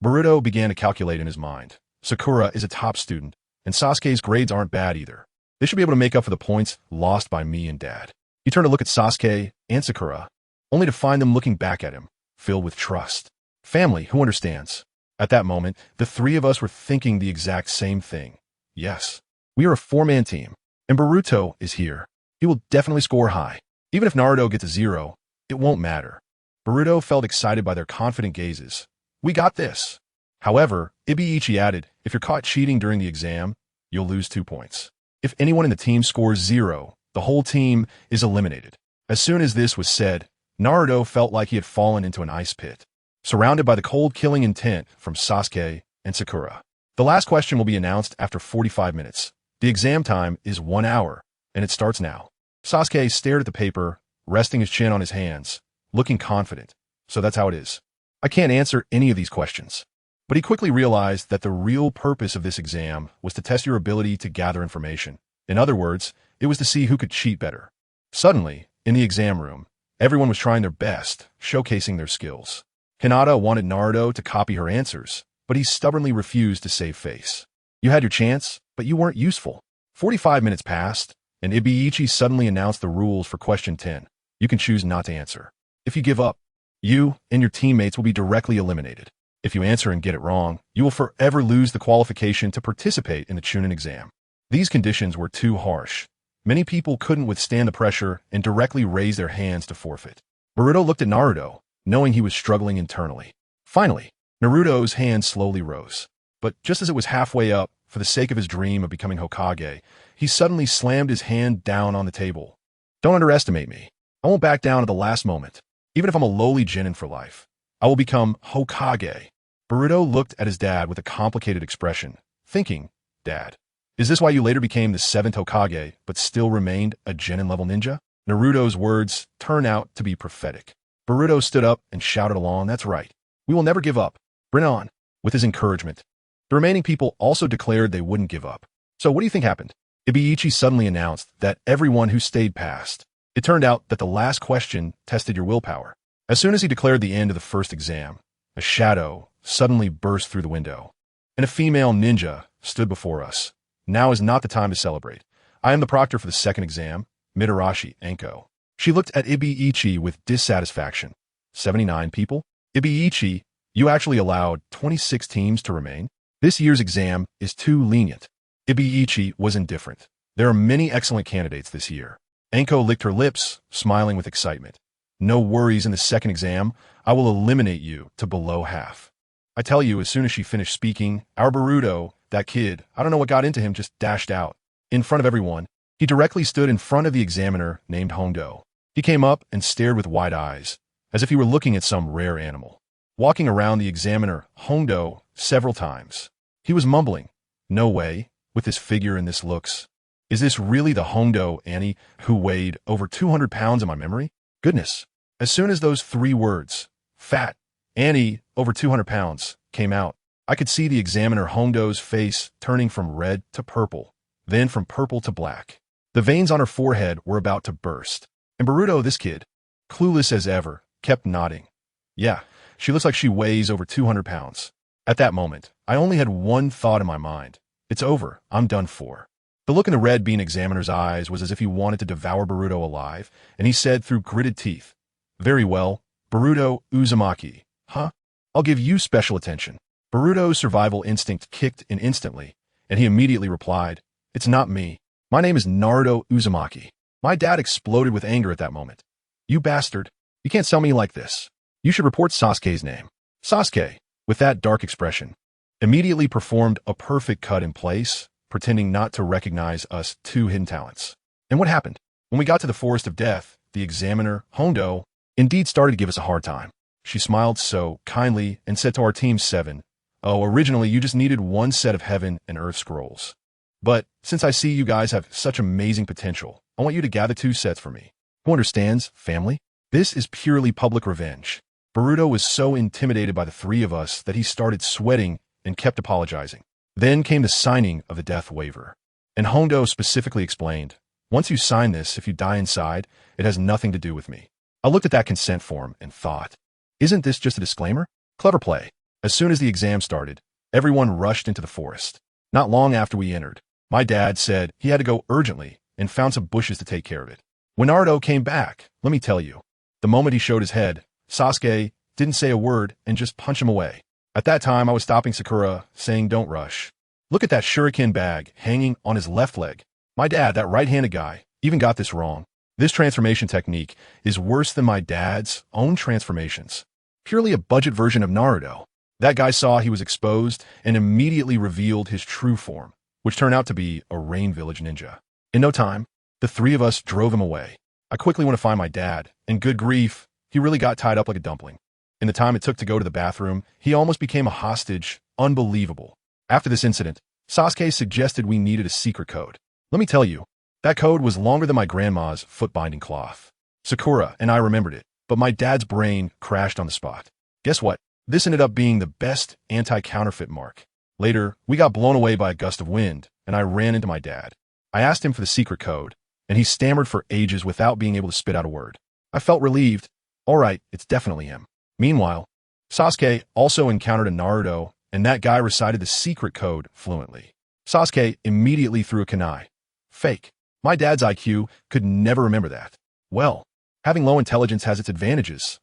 Boruto began to calculate in his mind. Sakura is a top student, and Sasuke's grades aren't bad either. They should be able to make up for the points lost by me and Dad. He turned to look at Sasuke and Sakura, only to find them looking back at him, filled with trust. Family, who understands? At that moment, the three of us were thinking the exact same thing. Yes, we are a four-man team, and Boruto is here. He will definitely score high. Even if Naruto gets a 0, it won't matter. Boruto felt excited by their confident gazes. We got this. However, Ibiichi added, if you're caught cheating during the exam, you'll lose 2 points. If anyone in the team scores 0, the whole team is eliminated. As soon as this was said, Naruto felt like he had fallen into an ice pit, surrounded by the cold killing intent from Sasuke and Sakura. The last question will be announced after 45 minutes. The exam time is 1 hour, and it starts now. Sasuke stared at the paper, resting his chin on his hands, looking confident. So that's how it is. I can't answer any of these questions. But he quickly realized that the real purpose of this exam was to test your ability to gather information. In other words, it was to see who could cheat better. Suddenly, in the exam room, everyone was trying their best, showcasing their skills. Hinata wanted Naruto to copy her answers, but he stubbornly refused to save face. You had your chance, but you weren't useful. 45 minutes passed, and Ibiichi suddenly announced the rules for question 10. You can choose not to answer. If you give up, you and your teammates will be directly eliminated. If you answer and get it wrong, you will forever lose the qualification to participate in the Chunin exam. These conditions were too harsh. Many people couldn't withstand the pressure and directly raised their hands to forfeit. Boruto looked at Naruto, knowing he was struggling internally. Finally, Naruto's hand slowly rose. But just as it was halfway up, for the sake of his dream of becoming Hokage, he suddenly slammed his hand down on the table. Don't underestimate me. I won't back down at the last moment. Even if I'm a lowly genin for life, I will become Hokage. Boruto looked at his dad with a complicated expression, thinking, Dad, is this why you later became the 7th Hokage, but still remained a genin-level ninja? Naruto's words turned out to be prophetic. Boruto stood up and shouted along, that's right. We will never give up. Bring on. With his encouragement, the remaining people also declared they wouldn't give up. So what do you think happened? Ibiichi suddenly announced that everyone who stayed passed. It turned out that the last question tested your willpower. As soon as he declared the end of the first exam, a shadow suddenly burst through the window, and a female ninja stood before us. Now is not the time to celebrate. I am the proctor for the second exam, Mitarashi Enko. She looked at Ibiichi with dissatisfaction. 79 people? Ibiichi, you actually allowed 26 teams to remain? This year's exam is too lenient. Ibiichi was indifferent. There are many excellent candidates this year. Enko licked her lips, smiling with excitement. No worries in the second exam. I will eliminate you to below half. I tell you, as soon as she finished speaking, our Boruto that kid, I don't know what got into him, just dashed out. In front of everyone, he directly stood in front of the examiner named Hondo. He came up and stared with wide eyes, as if he were looking at some rare animal. Walking around the examiner, Hondo, several times. He was mumbling, "No way, with this figure and this looks. Is this really the Hondo Annie who weighed over 200 pounds in my memory? Goodness." As soon as those 3 words, fat, Annie, over 200 pounds, came out, I could see the examiner Hondo's face turning from red to purple, then from purple to black. The veins on her forehead were about to burst. And Boruto, this kid, clueless as ever, kept nodding. "Yeah, she looks like she weighs over 200 pounds. At that moment, I only had one thought in my mind. It's over. I'm done for. The look in the red bean examiner's eyes was as if he wanted to devour Boruto alive, and he said through gritted teeth, "Very well, Boruto Uzumaki, huh? I'll give you special attention." Boruto's survival instinct kicked in instantly, and he immediately replied, "It's not me. My name is Naruto Uzumaki." My dad exploded with anger at that moment. "You bastard. You can't sell me like this. You should report Sasuke's name." Sasuke, with that dark expression, immediately performed a perfect cut in place, pretending not to recognize us 2 hidden talents. And what happened? When we got to the Forest of Death, the examiner, Hondo, indeed started to give us a hard time. She smiled so kindly and said to our team 7, "Oh, originally you just needed 1 set of heaven and earth scrolls. But since I see you guys have such amazing potential, I want you to gather 2 sets for me. Who understands, family? This is purely public revenge." Boruto was so intimidated by the 3 of us that he started sweating and kept apologizing. Then came the signing of the death waiver. And Hondo specifically explained, "Once you sign this, if you die inside, it has nothing to do with me." I looked at that consent form and thought, isn't this just a disclaimer? Clever play. As soon as the exam started, everyone rushed into the forest. Not long after we entered, my dad said he had to go urgently and found some bushes to take care of it. When Naruto came back, let me tell you, the moment he showed his head, Sasuke didn't say a word and just punched him away. At that time, I was stopping Sakura, saying, "Don't rush. Look at that shuriken bag hanging on his left leg." My dad, that right-handed guy, even got this wrong. This transformation technique is worse than my dad's own transformations. Purely a budget version of Naruto. That guy saw he was exposed and immediately revealed his true form, which turned out to be a Rain Village ninja. In no time, the 3 of us drove him away. I quickly went to find my dad, and good grief, he really got tied up like a dumpling. In the time it took to go to the bathroom, he almost became a hostage. Unbelievable. After this incident, Sasuke suggested we needed a secret code. Let me tell you, that code was longer than my grandma's foot-binding cloth. Sakura and I remembered it, but my dad's brain crashed on the spot. Guess what? This ended up being the best anti-counterfeit mark. Later, we got blown away by a gust of wind, and I ran into my dad. I asked him for the secret code, and he stammered for ages without being able to spit out a word. I felt relieved. All right, it's definitely him. Meanwhile, Sasuke also encountered a Naruto, and that guy recited the secret code fluently. Sasuke immediately threw a kunai. Fake. My dad's IQ could never remember that. Well, having low intelligence has its advantages.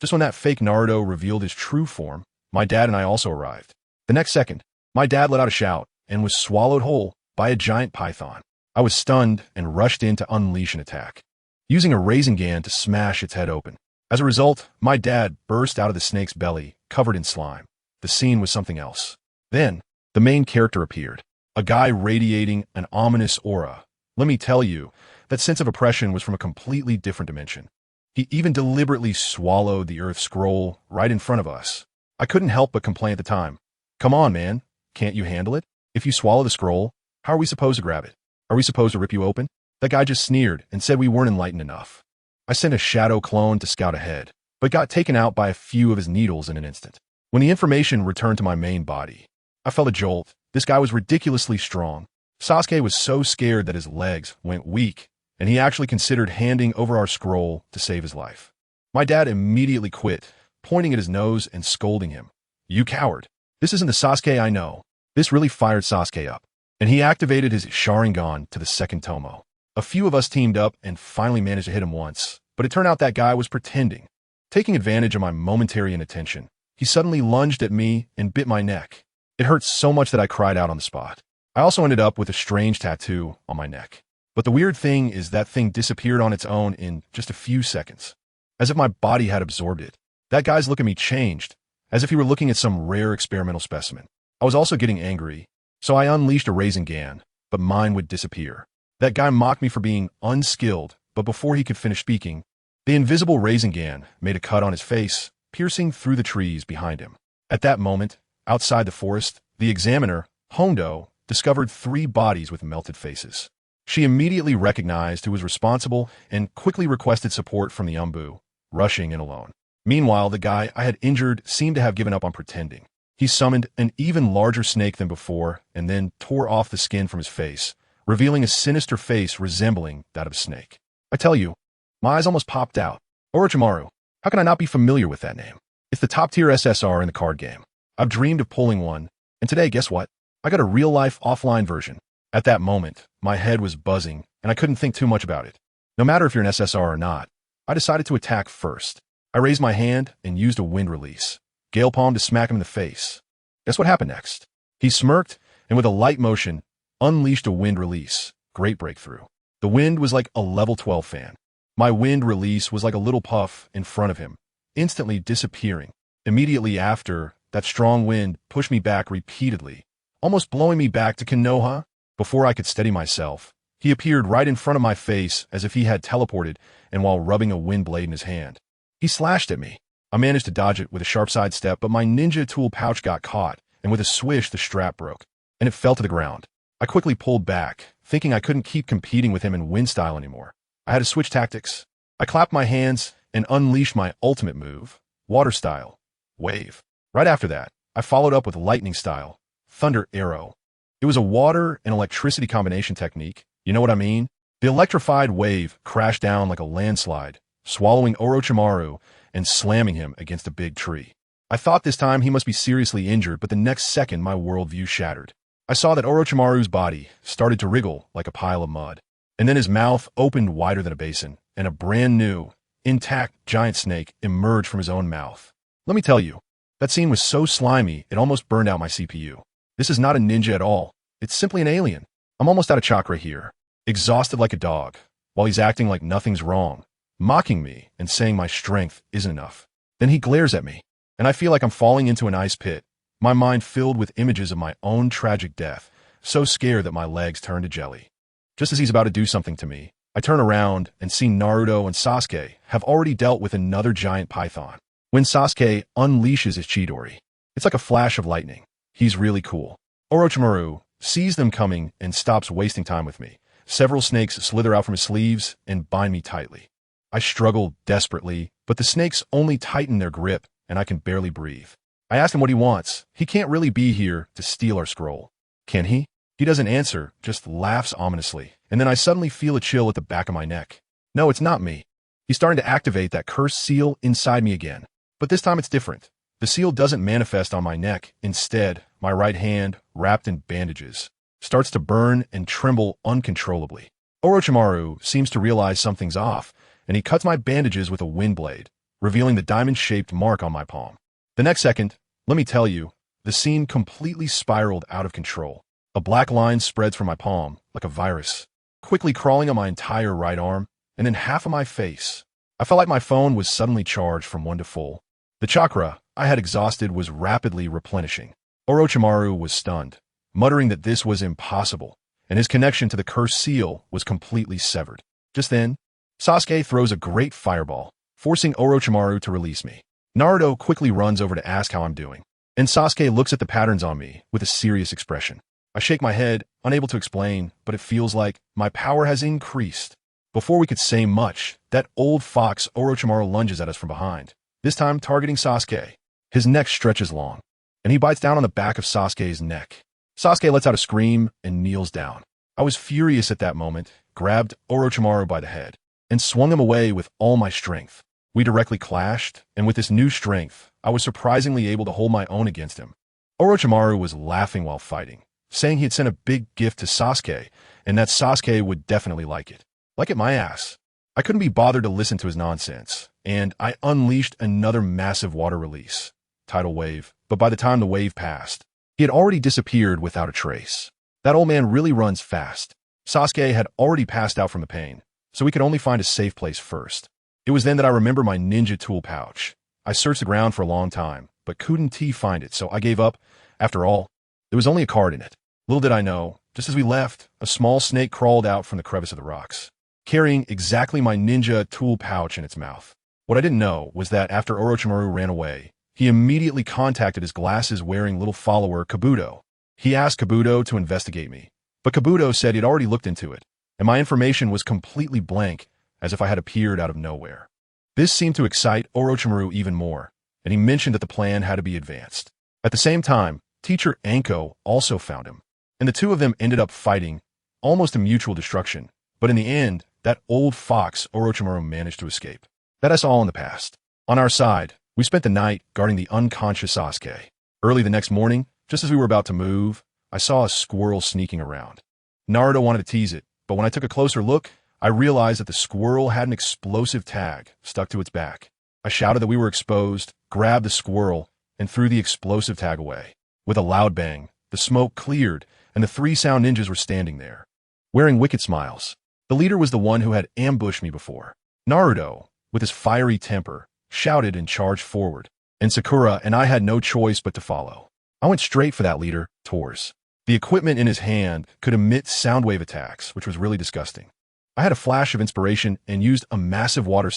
Just when that fake Naruto revealed his true form, my dad and I also arrived. The next second, my dad let out a shout and was swallowed whole by a giant python. I was stunned and rushed in to unleash an attack, using a Rasengan to smash its head open. As a result, my dad burst out of the snake's belly, covered in slime. The scene was something else. Then, the main character appeared, a guy radiating an ominous aura. Let me tell you, that sense of oppression was from a completely different dimension. He even deliberately swallowed the Earth Scroll right in front of us. I couldn't help but complain at the time. Come on, man. Can't you handle it? If you swallow the scroll, how are we supposed to grab it? Are we supposed to rip you open? That guy just sneered and said we weren't enlightened enough. I sent a shadow clone to scout ahead, but got taken out by a few of his needles in an instant. When the information returned to my main body, I felt a jolt. This guy was ridiculously strong. Sasuke was so scared that his legs went weak, and he actually considered handing over our scroll to save his life. My dad immediately quit, pointing at his nose and scolding him. "You coward. This isn't the Sasuke I know." This really fired Sasuke up, and he activated his Sharingan to the second Tomo. A few of us teamed up and finally managed to hit him once, but it turned out that guy was pretending. Taking advantage of my momentary inattention, he suddenly lunged at me and bit my neck. It hurt so much that I cried out on the spot. I also ended up with a strange tattoo on my neck. But the weird thing is that thing disappeared on its own in just a few seconds, as if my body had absorbed it. That guy's look at me changed, as if he were looking at some rare experimental specimen. I was also getting angry. So I unleashed a Rasengan, but mine would disappear. That guy mocked me for being unskilled, but before he could finish speaking, the invisible Rasengan made a cut on his face, piercing through the trees behind him. At that moment, outside the forest, the examiner, Hondo, discovered 3 bodies with melted faces. She immediately recognized who was responsible and quickly requested support from the Umbu, rushing in alone. Meanwhile, the guy I had injured seemed to have given up on pretending. He summoned an even larger snake than before and then tore off the skin from his face, revealing a sinister face resembling that of a snake. I tell you, my eyes almost popped out. Orochimaru, how can I not be familiar with that name? It's the top-tier SSR in the card game. I've dreamed of pulling one, and today, guess what? I got a real-life offline version. At that moment, my head was buzzing, and I couldn't think too much about it. No matter if you're an SSR or not, I decided to attack first. I raised my hand and used a wind release. Gale Palm to smack him in the face. Guess what happened next? He smirked, and with a light motion, unleashed a wind release. Great breakthrough. The wind was like a level 12 fan. My wind release was like a little puff in front of him, instantly disappearing. Immediately after, that strong wind pushed me back repeatedly, almost blowing me back to Konoha. Before I could steady myself, he appeared right in front of my face as if he had teleported and while rubbing a wind blade in his hand. He slashed at me. I managed to dodge it with a sharp side step, but my ninja tool pouch got caught, and with a swish the strap broke, and it fell to the ground. I quickly pulled back, thinking I couldn't keep competing with him in wind style anymore. I had to switch tactics. I clapped my hands and unleashed my ultimate move, water style, wave. Right after that, I followed up with lightning style, thunder arrow. It was a water and electricity combination technique. You know what I mean? The electrified wave crashed down like a landslide, swallowing Orochimaru and slamming him against a big tree. I thought this time he must be seriously injured, but the next second my worldview shattered. I saw that Orochimaru's body started to wriggle like a pile of mud, and then his mouth opened wider than a basin, and a brand new, intact giant snake emerged from his own mouth. Let me tell you, that scene was so slimy it almost burned out my CPU. This is not a ninja at all. It's simply an alien. I'm almost out of chakra here, exhausted like a dog, while he's acting like nothing's wrong, mocking me and saying my strength isn't enough. Then he glares at me, and I feel like I'm falling into an ice pit, my mind filled with images of my own tragic death, so scared that my legs turn to jelly. Just as he's about to do something to me, I turn around and see Naruto and Sasuke have already dealt with another giant python. When Sasuke unleashes his Chidori, it's like a flash of lightning. He's really cool. Orochimaru sees them coming and stops wasting time with me. Several snakes slither out from his sleeves and bind me tightly. I struggle desperately, but the snakes only tighten their grip, and I can barely breathe. I ask him what he wants. He can't really be here to steal our scroll. Can he? He doesn't answer, just laughs ominously, and then I suddenly feel a chill at the back of my neck. No, it's not me. He's starting to activate that cursed seal inside me again. But this time it's different. The seal doesn't manifest on my neck. Instead, my right hand, wrapped in bandages, starts to burn and tremble uncontrollably. Orochimaru seems to realize something's off, and he cuts my bandages with a wind blade, revealing the diamond-shaped mark on my palm. The next second, let me tell you, the scene completely spiraled out of control. A black line spreads from my palm, like a virus, quickly crawling on my entire right arm, and then half of my face. I felt like my phone was suddenly charged from 1 to full. The chakra I had exhausted was rapidly replenishing. Orochimaru was stunned, muttering that this was impossible, and his connection to the cursed seal was completely severed. Just then, Sasuke throws a great fireball, forcing Orochimaru to release me. Naruto quickly runs over to ask how I'm doing, and Sasuke looks at the patterns on me with a serious expression. I shake my head, unable to explain, but it feels like my power has increased. Before we could say much, that old fox Orochimaru lunges at us from behind, this time targeting Sasuke. His neck stretches long, and he bites down on the back of Sasuke's neck. Sasuke lets out a scream and kneels down. I was furious at that moment, grabbed Orochimaru by the head, and swung him away with all my strength. We directly clashed, and with this new strength, I was surprisingly able to hold my own against him. Orochimaru was laughing while fighting, saying he had sent a big gift to Sasuke, and that Sasuke would definitely like it. Like it my ass. I couldn't be bothered to listen to his nonsense, and I unleashed another massive water release, tidal wave, but by the time the wave passed, he had already disappeared without a trace. That old man really runs fast. Sasuke had already passed out from the pain, so we could only find a safe place first. It was then that I remembered my ninja tool pouch. I searched the ground for a long time, but couldn't find it, so I gave up. After all, there was only a card in it. Little did I know, just as we left, a small snake crawled out from the crevice of the rocks, carrying exactly my ninja tool pouch in its mouth. What I didn't know was that after Orochimaru ran away, he immediately contacted his glasses-wearing little follower, Kabuto. He asked Kabuto to investigate me, but Kabuto said he'd already looked into it, and my information was completely blank, as if I had appeared out of nowhere. This seemed to excite Orochimaru even more, and he mentioned that the plan had to be advanced. At the same time, teacher Anko also found him, and the two of them ended up fighting, almost a mutual destruction, but in the end, that old fox Orochimaru managed to escape. That's all in the past. On our side, we spent the night guarding the unconscious Sasuke. Early the next morning, just as we were about to move, I saw a squirrel sneaking around. Naruto wanted to tease it, but when I took a closer look, I realized that the squirrel had an explosive tag stuck to its back. I shouted that we were exposed, grabbed the squirrel, and threw the explosive tag away. With a loud bang, the smoke cleared, and the three sound ninjas were standing there, wearing wicked smiles. The leader was the one who had ambushed me before. Naruto, with his fiery temper, shouted and charged forward, and Sakura and I had no choice but to follow. I went straight for that leader, Tors. The equipment in his hand could emit sound wave attacks, which was really disgusting. I had a flash of inspiration and used a massive water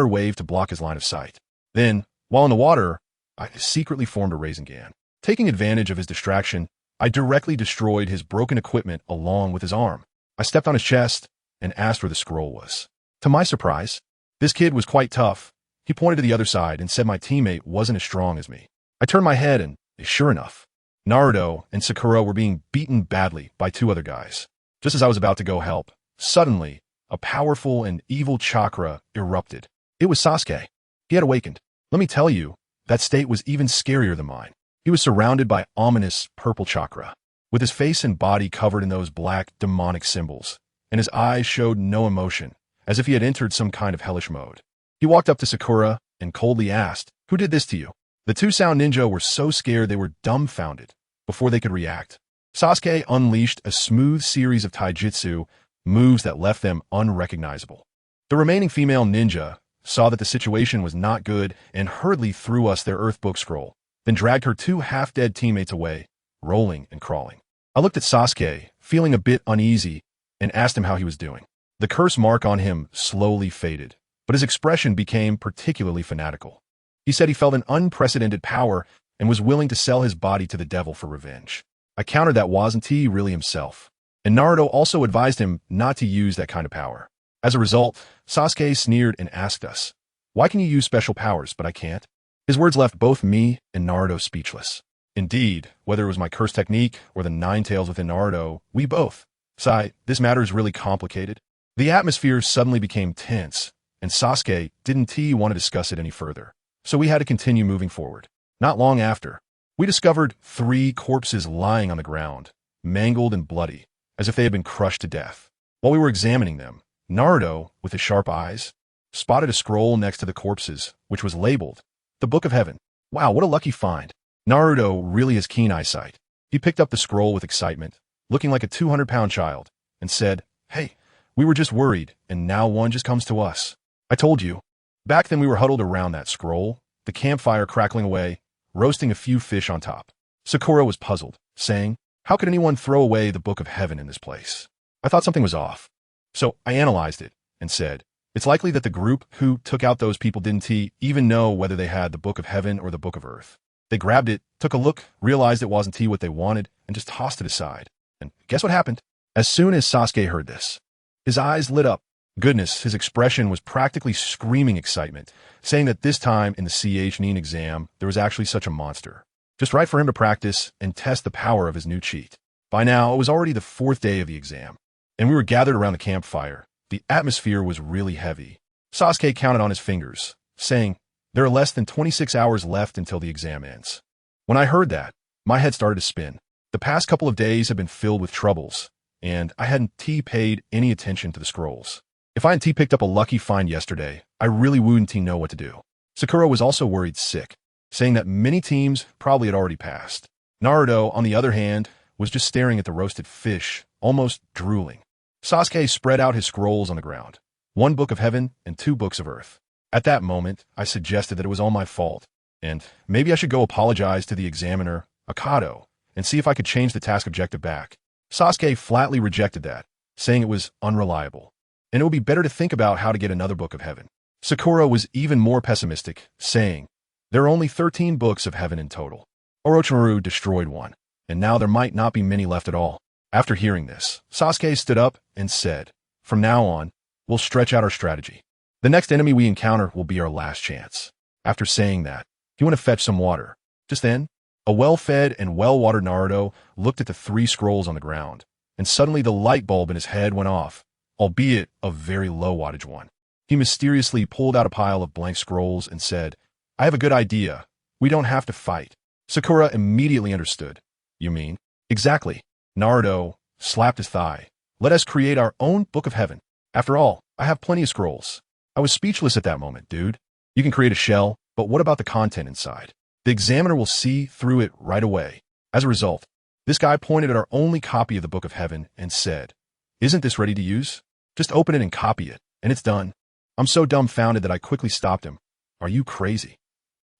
wave to block his line of sight. Then, while in the water, I secretly formed a Rasengan. Taking advantage of his distraction, I directly destroyed his broken equipment along with his arm. I stepped on his chest and asked where the scroll was. To my surprise, this kid was quite tough. He pointed to the other side and said my teammate wasn't as strong as me. I turned my head and, sure enough, Naruto and Sakura were being beaten badly by two other guys. Just as I was about to go help, suddenly, a powerful and evil chakra erupted. It was Sasuke. He had awakened. Let me tell you, that state was even scarier than mine. He was surrounded by ominous purple chakra, with his face and body covered in those black demonic symbols, and his eyes showed no emotion, as if he had entered some kind of hellish mode. He walked up to Sakura and coldly asked, "Who did this to you?" The two sound ninja were so scared they were dumbfounded before they could react. Sasuke unleashed a smooth series of taijutsu, moves that left them unrecognizable. The remaining female ninja saw that the situation was not good and hurriedly threw us their earth book scroll, then dragged her two half-dead teammates away, rolling and crawling. I looked at Sasuke, feeling a bit uneasy, and asked him how he was doing. The curse mark on him slowly faded, but his expression became particularly fanatical. He said he felt an unprecedented power and was willing to sell his body to the devil for revenge. I countered that wasn't he really himself, and Naruto also advised him not to use that kind of power. As a result, Sasuke sneered and asked us, "Why can you use special powers, but I can't?" His words left both me and Naruto speechless. Indeed, whether it was my curse technique or the nine tails within Naruto, we both. Sai, this matter is really complicated. The atmosphere suddenly became tense, and Sasuke didn't want to discuss it any further, so we had to continue moving forward. Not long after, we discovered 3 corpses lying on the ground, mangled and bloody, as if they had been crushed to death. While we were examining them, Naruto, with his sharp eyes, spotted a scroll next to the corpses, which was labeled, "The Book of Heaven." Wow, what a lucky find. Naruto really has keen eyesight. He picked up the scroll with excitement, looking like a 200-pound child, and said, "Hey, we were just worried, and now one just comes to us. I told you." Back then we were huddled around that scroll, the campfire crackling away, roasting a few fish on top. Sakura was puzzled, saying, "How could anyone throw away the Book of Heaven in this place?" I thought something was off. So I analyzed it and said, it's likely that the group who took out those people didn't even know whether they had the Book of Heaven or the Book of Earth. They grabbed it, took a look, realized it wasn't what they wanted, and just tossed it aside. And guess what happened? As soon as Sasuke heard this, his eyes lit up. Goodness, his expression was practically screaming excitement, saying that this time in the NarutoDad exam, there was actually such a monster. Just right for him to practice and test the power of his new cheat. By now, it was already the 4th day of the exam, and we were gathered around the campfire. The atmosphere was really heavy. Sasuke counted on his fingers, saying, "There are less than 26 hours left until the exam ends." When I heard that, my head started to spin. The past couple of days had been filled with troubles, and I hadn't paid any attention to the scrolls. If I hadn't picked up a lucky find yesterday, I really wouldn't know what to do. Sakura was also worried sick, saying that many teams probably had already passed. Naruto, on the other hand, was just staring at the roasted fish, almost drooling. Sasuke spread out his scrolls on the ground, 1 Book of Heaven and 2 Books of Earth. At that moment, I suggested that it was all my fault, and maybe I should go apologize to the examiner, Akado, and see if I could change the task objective back. Sasuke flatly rejected that, saying it was unreliable, and it would be better to think about how to get another book of heaven. Sakura was even more pessimistic, saying, there are only 13 books of heaven in total. Orochimaru destroyed one, and now there might not be many left at all. After hearing this, Sasuke stood up and said, from now on, we'll stretch out our strategy. The next enemy we encounter will be our last chance. After saying that, he went to fetch some water. Just then, a well-fed and well-watered Naruto looked at the 3 scrolls on the ground, and suddenly the light bulb in his head went off, albeit a very low wattage one. He mysteriously pulled out a pile of blank scrolls and said, I have a good idea. We don't have to fight. Sakura immediately understood. You mean? Exactly. Naruto slapped his thigh. Let us create our own book of heaven. After all, I have plenty of scrolls. I was speechless at that moment, dude. You can create a shell, but what about the content inside? The examiner will see through it right away. As a result, this guy pointed at our only copy of the book of heaven and said, isn't this ready to use? Just open it and copy it, and it's done. I'm so dumbfounded that I quickly stopped him. Are you crazy?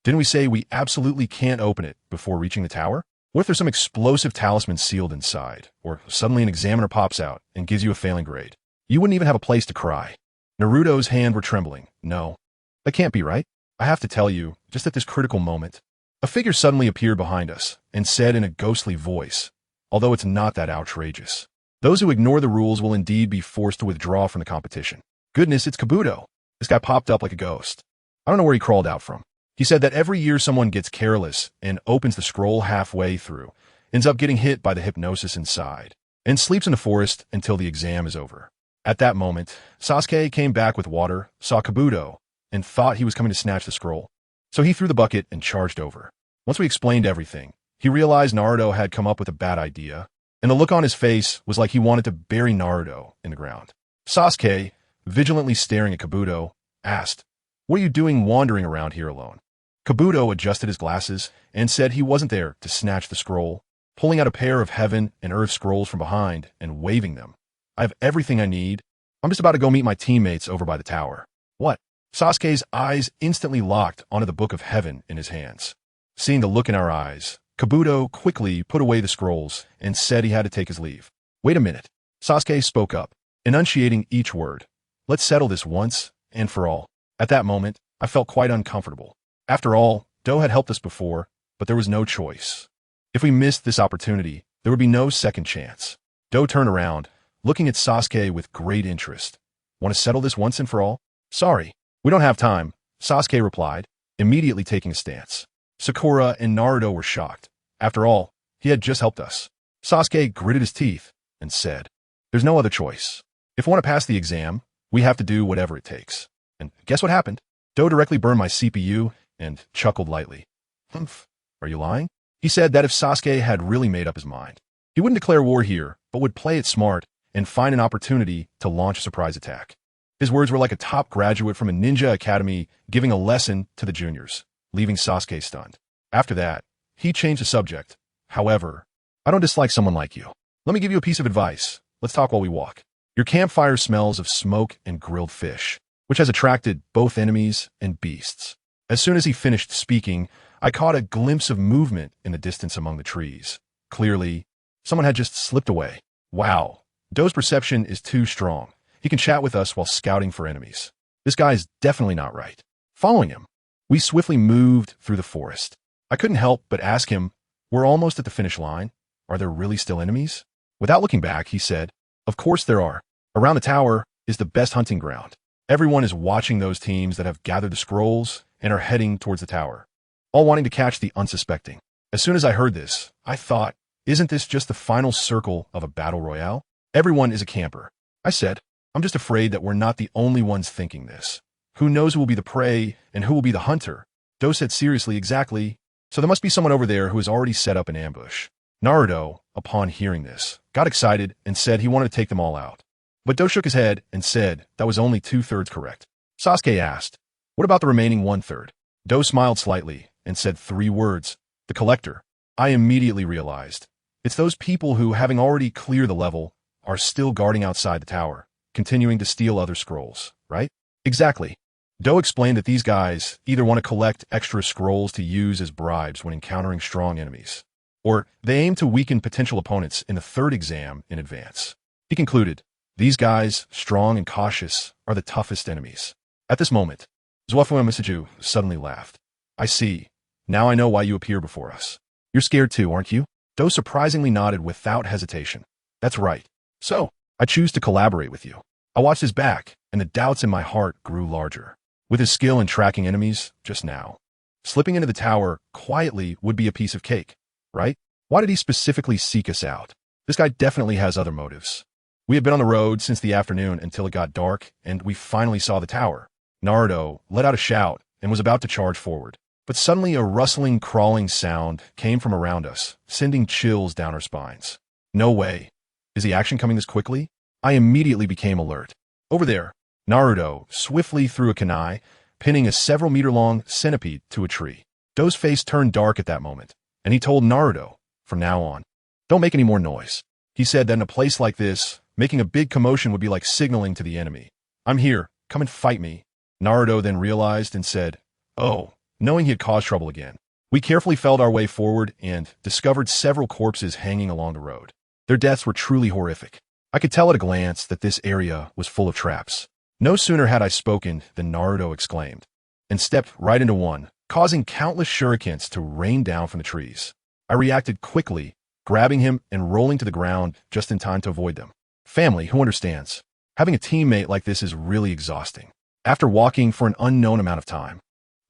Didn't we say we absolutely can't open it before reaching the tower? What if there's some explosive talisman sealed inside, or suddenly an examiner pops out and gives you a failing grade? You wouldn't even have a place to cry. Naruto's hands were trembling. No, that can't be right. I have to tell you, just at this critical moment, a figure suddenly appeared behind us and said in a ghostly voice, although it's not that outrageous, those who ignore the rules will indeed be forced to withdraw from the competition. Goodness, it's Kabuto. This guy popped up like a ghost. I don't know where he crawled out from. He said that every year someone gets careless and opens the scroll halfway through, ends up getting hit by the hypnosis inside, and sleeps in the forest until the exam is over. At that moment, Sasuke came back with water, saw Kabuto, and thought he was coming to snatch the scroll. So he threw the bucket and charged over. Once we explained everything, he realized Naruto had come up with a bad idea, and the look on his face was like he wanted to bury Naruto in the ground. Sasuke, vigilantly staring at Kabuto, asked, what are you doing wandering around here alone? Kabuto adjusted his glasses and said he wasn't there to snatch the scroll, pulling out a pair of heaven and earth scrolls from behind and waving them. I have everything I need. I'm just about to go meet my teammates over by the tower. What? Sasuke's eyes instantly locked onto the book of heaven in his hands. Seeing the look in our eyes, Kabuto quickly put away the scrolls and said he had to take his leave. Wait a minute. Sasuke spoke up, enunciating each word. Let's settle this once and for all. At that moment, I felt quite uncomfortable. After all, Do had helped us before, but there was no choice. If we missed this opportunity, there would be no second chance. Do turned around, looking at Sasuke with great interest. Want to settle this once and for all? Sorry, we don't have time, Sasuke replied, immediately taking a stance. Sakura and Naruto were shocked. After all, he had just helped us. Sasuke gritted his teeth and said, there's no other choice. If we want to pass the exam, we have to do whatever it takes. And guess what happened? Do directly burned my CPU and chuckled lightly. Humph, are you lying? He said that if Sasuke had really made up his mind, he wouldn't declare war here, but would play it smart and find an opportunity to launch a surprise attack. His words were like a top graduate from a ninja academy giving a lesson to the juniors, leaving Sasuke stunned. After that, he changed the subject. However, I don't dislike someone like you. Let me give you a piece of advice. Let's talk while we walk. Your campfire smells of smoke and grilled fish, which has attracted both enemies and beasts. As soon as he finished speaking, I caught a glimpse of movement in the distance among the trees. Clearly, someone had just slipped away. Wow, Do's perception is too strong. He can chat with us while scouting for enemies. This guy is definitely not right. Following him, we swiftly moved through the forest. I couldn't help but ask him, we're almost at the finish line. Are there really still enemies? Without looking back, he said, of course there are. Around the tower is the best hunting ground. Everyone is watching those teams that have gathered the scrolls and are heading towards the tower, all wanting to catch the unsuspecting. As soon as I heard this, I thought, isn't this just the final circle of a battle royale? Everyone is a camper. I said, I'm just afraid that we're not the only ones thinking this. Who knows who will be the prey and who will be the hunter? Do said seriously, exactly. So there must be someone over there who has already set up an ambush. Naruto, upon hearing this, got excited and said he wanted to take them all out. But Do shook his head and said that was only 2/3 correct. Sasuke asked, what about the remaining 1/3? Do smiled slightly and said 3 words, the collector. I immediately realized, it's those people who, having already cleared the level, are still guarding outside the tower, continuing to steal other scrolls, right? Exactly. Do explained that these guys either want to collect extra scrolls to use as bribes when encountering strong enemies, or they aim to weaken potential opponents in the third exam in advance. He concluded, these guys, strong and cautious, are the toughest enemies. At this moment, Zuafuya Misaju suddenly laughed. I see. Now I know why you appear before us. You're scared too, aren't you? Do surprisingly nodded without hesitation. That's right. So, I choose to collaborate with you. I watched his back, and the doubts in my heart grew larger. With his skill in tracking enemies, just now, slipping into the tower quietly would be a piece of cake, right? Why did he specifically seek us out? This guy definitely has other motives. We had been on the road since the afternoon until it got dark, and we finally saw the tower. Naruto let out a shout and was about to charge forward. But suddenly a rustling, crawling sound came from around us, sending chills down our spines. No way. Is the action coming this quickly? I immediately became alert. Over there, Naruto swiftly threw a kunai, pinning a several-meter-long centipede to a tree. Do's face turned dark at that moment, and he told Naruto, from now on, don't make any more noise. He said that in a place like this, making a big commotion would be like signaling to the enemy. I'm here, come and fight me. Naruto then realized and said, oh, knowing he had caused trouble again. We carefully felt our way forward and discovered several corpses hanging along the road. Their deaths were truly horrific. I could tell at a glance that this area was full of traps. No sooner had I spoken than Naruto exclaimed, and stepped right into one, causing countless shurikens to rain down from the trees. I reacted quickly, grabbing him and rolling to the ground just in time to avoid them. Family, who understands? Having a teammate like this is really exhausting. After walking for an unknown amount of time,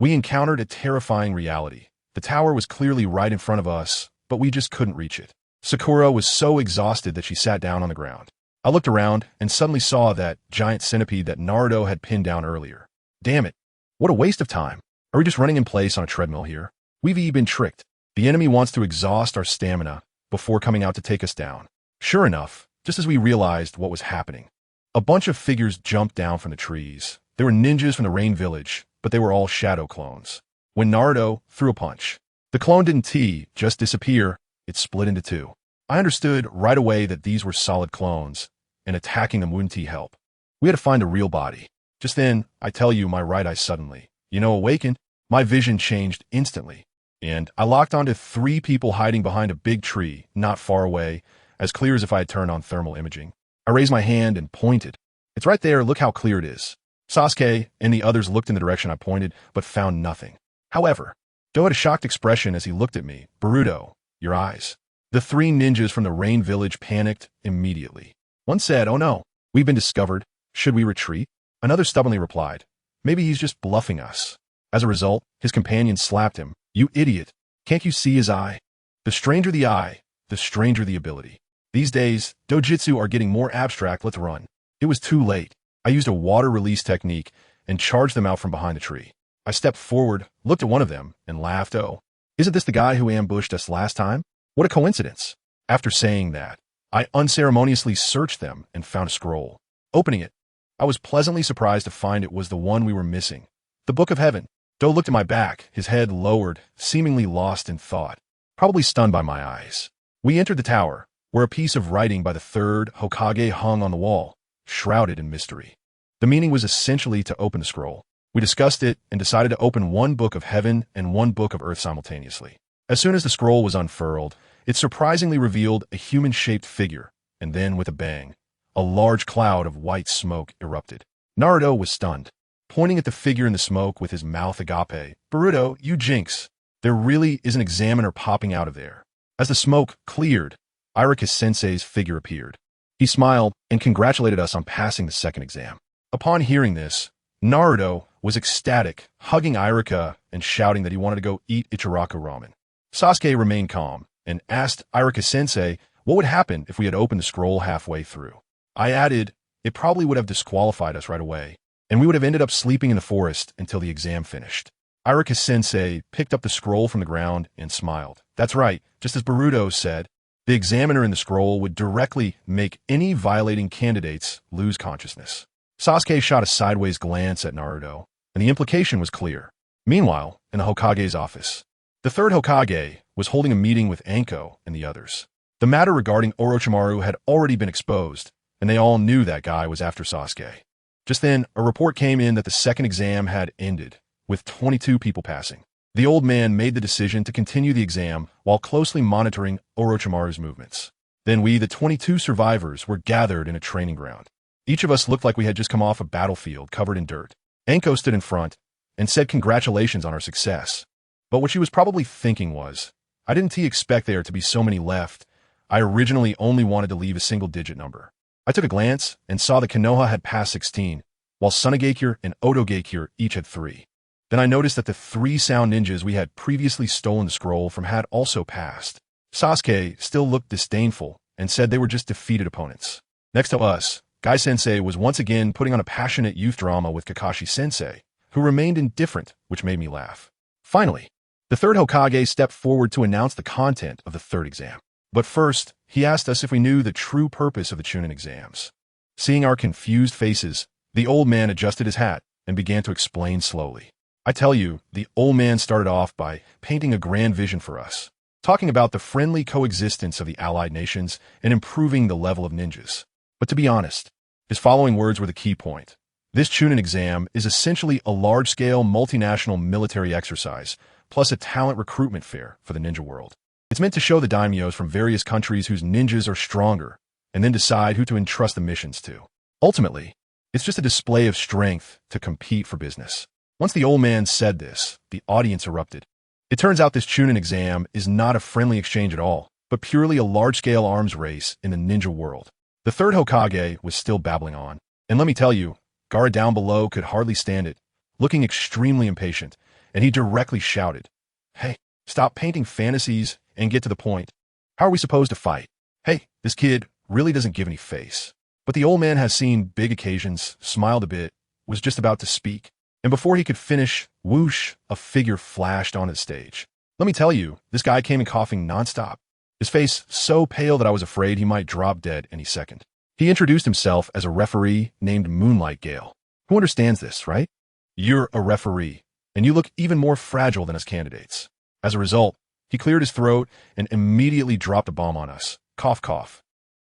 we encountered a terrifying reality. The tower was clearly right in front of us, but we just couldn't reach it. Sakura was so exhausted that she sat down on the ground. I looked around and suddenly saw that giant centipede that Naruto had pinned down earlier. Damn it. What a waste of time. Are we just running in place on a treadmill here? We've been tricked. The enemy wants to exhaust our stamina before coming out to take us down. Sure enough, just as we realized what was happening, a bunch of figures jumped down from the trees. They were ninjas from the Rain Village, but they were all shadow clones. When Naruto threw a punch, the clone didn't just disappear, it split into two. I understood right away that these were solid clones, and attacking them wouldn't help. We had to find a real body. Just then, I tell you, my right eye suddenly, awakened. My vision changed instantly, and I locked onto 3 people hiding behind a big tree not far away, as clear as if I had turned on thermal imaging. I raised my hand and pointed. It's right there, look how clear it is. Sasuke and the others looked in the direction I pointed, but found nothing. However, Do had a shocked expression as he looked at me. Boruto, your eyes. The 3 ninjas from the Rain Village panicked immediately. One said, oh no, we've been discovered. Should we retreat? Another stubbornly replied, maybe he's just bluffing us. As a result, his companion slapped him. You idiot. Can't you see his eye? The stranger the eye, the stranger the ability. These days, dojutsu are getting more abstract. Let's run. It was too late. I used a water release technique and charged them out from behind the tree. I stepped forward, looked at one of them, and laughed. Oh, isn't this the guy who ambushed us last time? What a coincidence. After saying that, I unceremoniously searched them and found a scroll. Opening it, I was pleasantly surprised to find it was the one we were missing. The Book of Heaven. Do looked at my back, his head lowered, seemingly lost in thought, probably stunned by my eyes. We entered the tower, where a piece of writing by the 3rd Hokage hung on the wall, shrouded in mystery. The meaning was essentially to open the scroll. We discussed it and decided to open one Book of Heaven and one Book of Earth simultaneously. As soon as the scroll was unfurled, it surprisingly revealed a human-shaped figure, and then with a bang, a large cloud of white smoke erupted. Naruto was stunned, pointing at the figure in the smoke with his mouth agape. Boruto, you jinx. There really is an examiner popping out of there. As the smoke cleared, Iruka-sensei's figure appeared. He smiled and congratulated us on passing the 2nd exam. Upon hearing this, Naruto was ecstatic, hugging Iruka and shouting that he wanted to go eat Ichiraku ramen. Sasuke remained calm and asked Iruka-sensei what would happen if we had opened the scroll halfway through. I added, it probably would have disqualified us right away, and we would have ended up sleeping in the forest until the exam finished. Iruka-sensei picked up the scroll from the ground and smiled. That's right, just as Boruto said, the examiner in the scroll would directly make any violating candidates lose consciousness. Sasuke shot a sideways glance at Naruto, and the implication was clear. Meanwhile, in the Hokage's office, the 3rd Hokage was holding a meeting with Anko and the others. The matter regarding Orochimaru had already been exposed, and they all knew that guy was after Sasuke. Just then, a report came in that the 2nd exam had ended, with 22 people passing. The old man made the decision to continue the exam while closely monitoring Orochimaru's movements. Then we, the 22 survivors, were gathered in a training ground. Each of us looked like we had just come off a battlefield covered in dirt. Anko stood in front and said congratulations on our success. But what she was probably thinking was, I didn't expect there to be so many left. I originally only wanted to leave a single-digit number. I took a glance and saw that Konoha had passed 16, while Sunagakure and Otogakure each had 3. Then I noticed that the 3 sound ninjas we had previously stolen the scroll from had also passed. Sasuke still looked disdainful and said they were just defeated opponents. Next to us, Gai-sensei was once again putting on a passionate youth drama with Kakashi-sensei, who remained indifferent, which made me laugh. Finally, the third Hokage stepped forward to announce the content of the third exam. But first, he asked us if we knew the true purpose of the Chunin exams. Seeing our confused faces, the old man adjusted his hat and began to explain slowly. I tell you, the old man started off by painting a grand vision for us, talking about the friendly coexistence of the allied nations and improving the level of ninjas. But to be honest, his following words were the key point. This Chunin exam is essentially a large-scale multinational military exercise, plus a talent recruitment fair for the ninja world. It's meant to show the daimyos from various countries whose ninjas are stronger, and then decide who to entrust the missions to. Ultimately, it's just a display of strength to compete for business. Once the old man said this, the audience erupted. It turns out this Chunin exam is not a friendly exchange at all, but purely a large-scale arms race in the ninja world. The third Hokage was still babbling on, and let me tell you, Gaara down below could hardly stand it, looking extremely impatient, and he directly shouted, "Hey, stop painting fantasies and get to the point. How are we supposed to fight? Hey, this kid really doesn't give any face." But the old man has seen big occasions, smiled a bit, was just about to speak, and before he could finish, whoosh, a figure flashed onto the stage. Let me tell you, this guy came in coughing nonstop, his face so pale that I was afraid he might drop dead any second. He introduced himself as a referee named Moonlight Gale. Who understands this, right? You're a referee, and you look even more fragile than his candidates. As a result, he cleared his throat and immediately dropped a bomb on us. Cough, cough.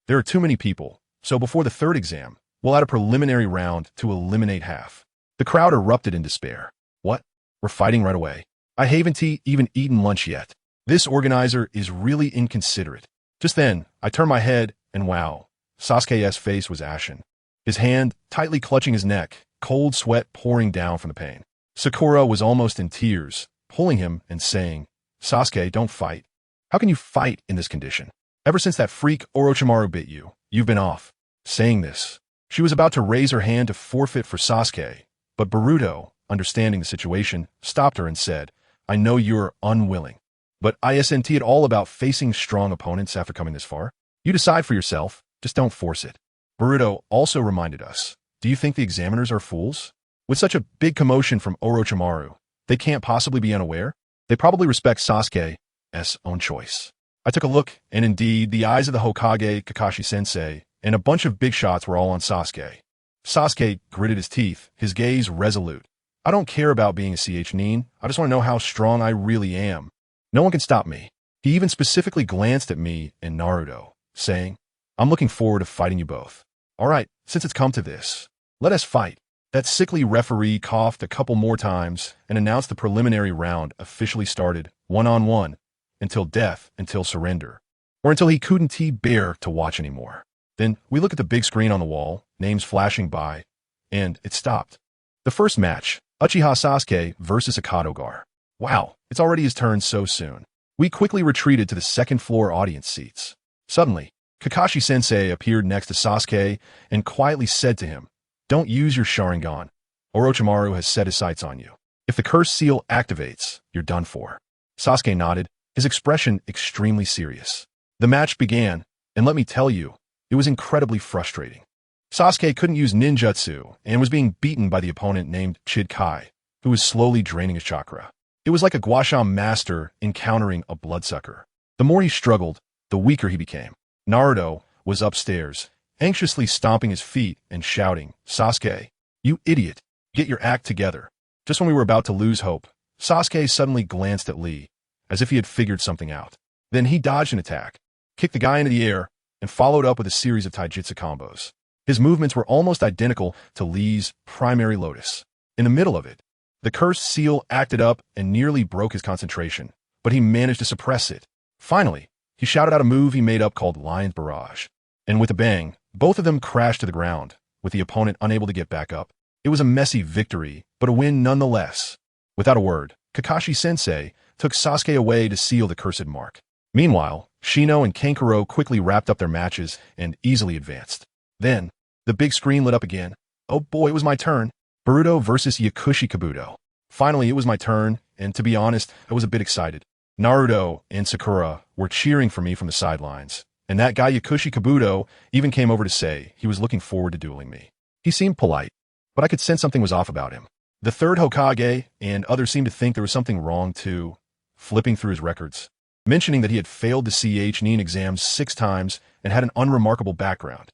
There are too many people, so before the third exam, we'll add a preliminary round to eliminate half. The crowd erupted in despair. What? We're fighting right away. I haven't even eaten lunch yet. This organizer is really inconsiderate. Just then, I turned my head, and wow, Sasuke's face was ashen. His hand tightly clutching his neck, cold sweat pouring down from the pain. Sakura was almost in tears, pulling him and saying, "Sasuke, don't fight. How can you fight in this condition? Ever since that freak Orochimaru bit you, you've been off." Saying this, she was about to raise her hand to forfeit for Sasuke, but Boruto, understanding the situation, stopped her and said, "I know you're unwilling, but isn't it all about facing strong opponents after coming this far? You decide for yourself, just don't force it." Boruto also reminded us, "Do you think the examiners are fools? With such a big commotion from Orochimaru, they can't possibly be unaware. They probably respect Sasuke's own choice." I took a look, and indeed, the eyes of the Hokage, Kakashi-sensei, and a bunch of big shots were all on Sasuke. Sasuke gritted his teeth, his gaze resolute. "I don't care about being a Nin, I just want to know how strong I really am. No one can stop me." He even specifically glanced at me and Naruto, saying, "I'm looking forward to fighting you both. All right, since it's come to this, let us fight." That sickly referee coughed a couple more times and announced the preliminary round officially started, one-on-one, until death, until surrender, or until he couldn't bear to watch anymore. Then we look at the big screen on the wall, names flashing by, and it stopped. The first match, Uchiha Sasuke versus Akadogar. Wow, it's already his turn so soon. We quickly retreated to the second-floor audience seats. Suddenly, Kakashi-sensei appeared next to Sasuke and quietly said to him, "Don't use your Sharingan. Orochimaru has set his sights on you. If the curse seal activates, you're done for." Sasuke nodded, his expression extremely serious. The match began, and let me tell you, it was incredibly frustrating. Sasuke couldn't use ninjutsu and was being beaten by the opponent named Chid Kai, who was slowly draining his chakra. It was like a guasha master encountering a bloodsucker. The more he struggled, the weaker he became. Naruto was upstairs, anxiously stomping his feet and shouting, "Sasuke, you idiot, get your act together." Just when we were about to lose hope, Sasuke suddenly glanced at Lee, as if he had figured something out. Then he dodged an attack, kicked the guy into the air, and followed up with a series of taijutsu combos. His movements were almost identical to Lee's primary lotus. In the middle of it, The cursed seal acted up and nearly broke his concentration, but he managed to suppress it. Finally, he shouted out a move he made up called Lion's Barrage. And with a bang, both of them crashed to the ground, with the opponent unable to get back up. It was a messy victory, but a win nonetheless. Without a word, Kakashi-sensei took Sasuke away to seal the cursed mark. Meanwhile, Shino and Kankuro quickly wrapped up their matches and easily advanced. Then, the big screen lit up again. Oh boy, it was my turn. Boruto versus Yakushi Kabuto. Finally, it was my turn, and to be honest, I was a bit excited. Naruto and Sakura were cheering for me from the sidelines, and that guy Yakushi Kabuto even came over to say he was looking forward to dueling me. He seemed polite, but I could sense something was off about him. The third Hokage and others seemed to think there was something wrong too, flipping through his records, mentioning that he had failed the Nin exams 6 times and had an unremarkable background.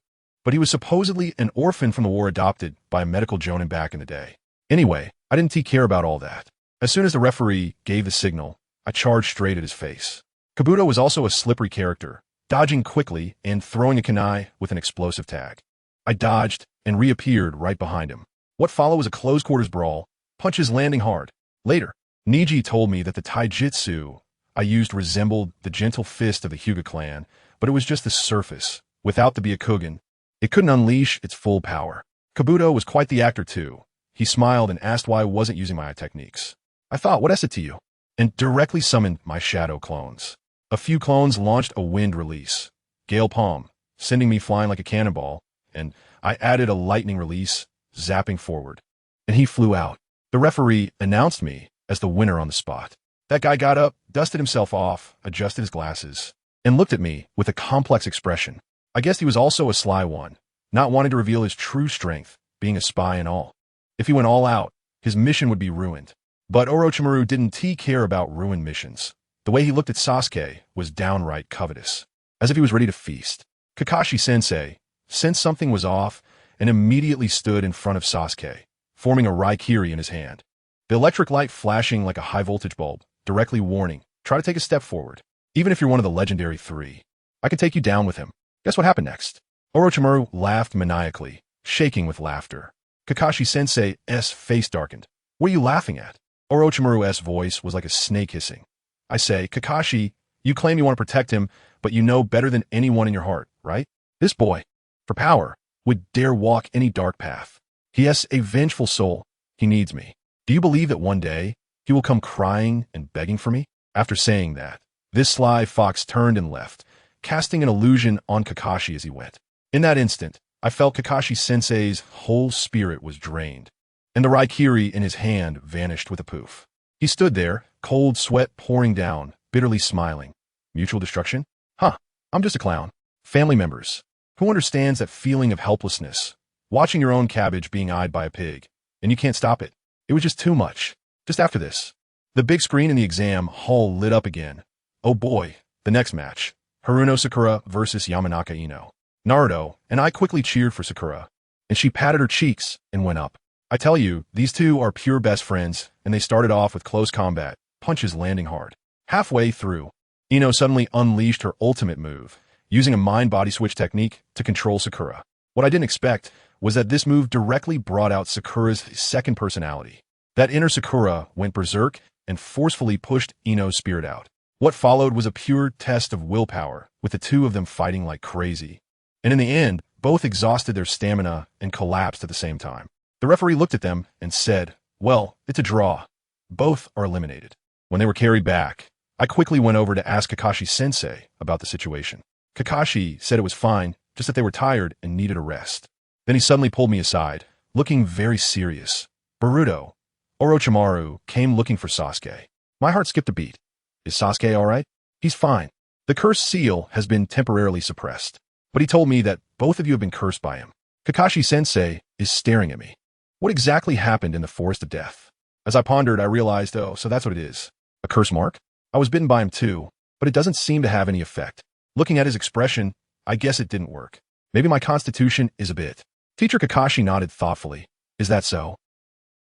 But he was supposedly an orphan from the war adopted by a medical jonin back in the day. Anyway, I didn't care about all that. As soon as the referee gave the signal, I charged straight at his face. Kabuto was also a slippery character, dodging quickly and throwing a kunai with an explosive tag. I dodged and reappeared right behind him. What followed was a close-quarters brawl, punches landing hard. Later, Niji told me that the taijutsu I used resembled the gentle fist of the Hyuga clan, but it was just the surface. Without the Byakugan, it couldn't unleash its full power. Kabuto was quite the actor too. He smiled and asked why I wasn't using my techniques. I thought, what is it to you? And directly summoned my shadow clones. A few clones launched a wind release, Gale Palm, sending me flying like a cannonball, and I added a lightning release, zapping forward. And he flew out. The referee announced me as the winner on the spot. That guy got up, dusted himself off, adjusted his glasses, and looked at me with a complex expression. I guess he was also a sly one, not wanting to reveal his true strength, being a spy and all. If he went all out, his mission would be ruined. But Orochimaru didn't care about ruined missions. The way he looked at Sasuke was downright covetous, as if he was ready to feast. Kakashi-sensei sensed something was off and immediately stood in front of Sasuke, forming a Raikiri in his hand. The electric light flashing like a high-voltage bulb, directly warning, try to take a step forward. Even if you're one of the legendary 3, I can take you down with him. Guess what happened next? Orochimaru laughed maniacally, shaking with laughter. Kakashi-sensei's face darkened. What are you laughing at? Orochimaru's voice was like a snake hissing. I say, Kakashi, you claim you want to protect him, but you know better than anyone in your heart, right? This boy, for power, would dare walk any dark path. He has a vengeful soul. He needs me. Do you believe that one day he will come crying and begging for me? After saying that, this sly fox turned and left, casting an illusion on Kakashi as he went. In that instant, I felt Kakashi-sensei's whole spirit was drained, and the Raikiri in his hand vanished with a poof. He stood there, cold sweat pouring down, bitterly smiling. Mutual destruction? Huh, I'm just a clown. Family members. Who understands that feeling of helplessness? Watching your own cabbage being eyed by a pig, and you can't stop it. It was just too much. Just after this, the big screen in the exam hall lit up again. Oh boy, the next match. Haruno Sakura versus Yamanaka Ino. Naruto and I quickly cheered for Sakura, and she patted her cheeks and went up. I tell you, these two are pure best friends, and they started off with close combat, punches landing hard. Halfway through, Ino suddenly unleashed her ultimate move, using a mind-body switch technique to control Sakura. What I didn't expect was that this move directly brought out Sakura's second personality. That inner Sakura went berserk and forcefully pushed Ino's spirit out. What followed was a pure test of willpower, with the two of them fighting like crazy. And in the end, both exhausted their stamina and collapsed at the same time. The referee looked at them and said, well, it's a draw. Both are eliminated. When they were carried back, I quickly went over to ask Kakashi-sensei about the situation. Kakashi said it was fine, just that they were tired and needed a rest. Then he suddenly pulled me aside, looking very serious. Boruto, Orochimaru came looking for Sasuke. My heart skipped a beat. Is Sasuke all right? He's fine. The cursed seal has been temporarily suppressed, but he told me that both of you have been cursed by him. Kakashi-sensei is staring at me. What exactly happened in the Forest of Death? As I pondered, I realized, oh, so that's what it is. A curse mark? I was bitten by him too, but it doesn't seem to have any effect. Looking at his expression, I guess it didn't work. Maybe my constitution is a bit. Teacher Kakashi nodded thoughtfully. Is that so?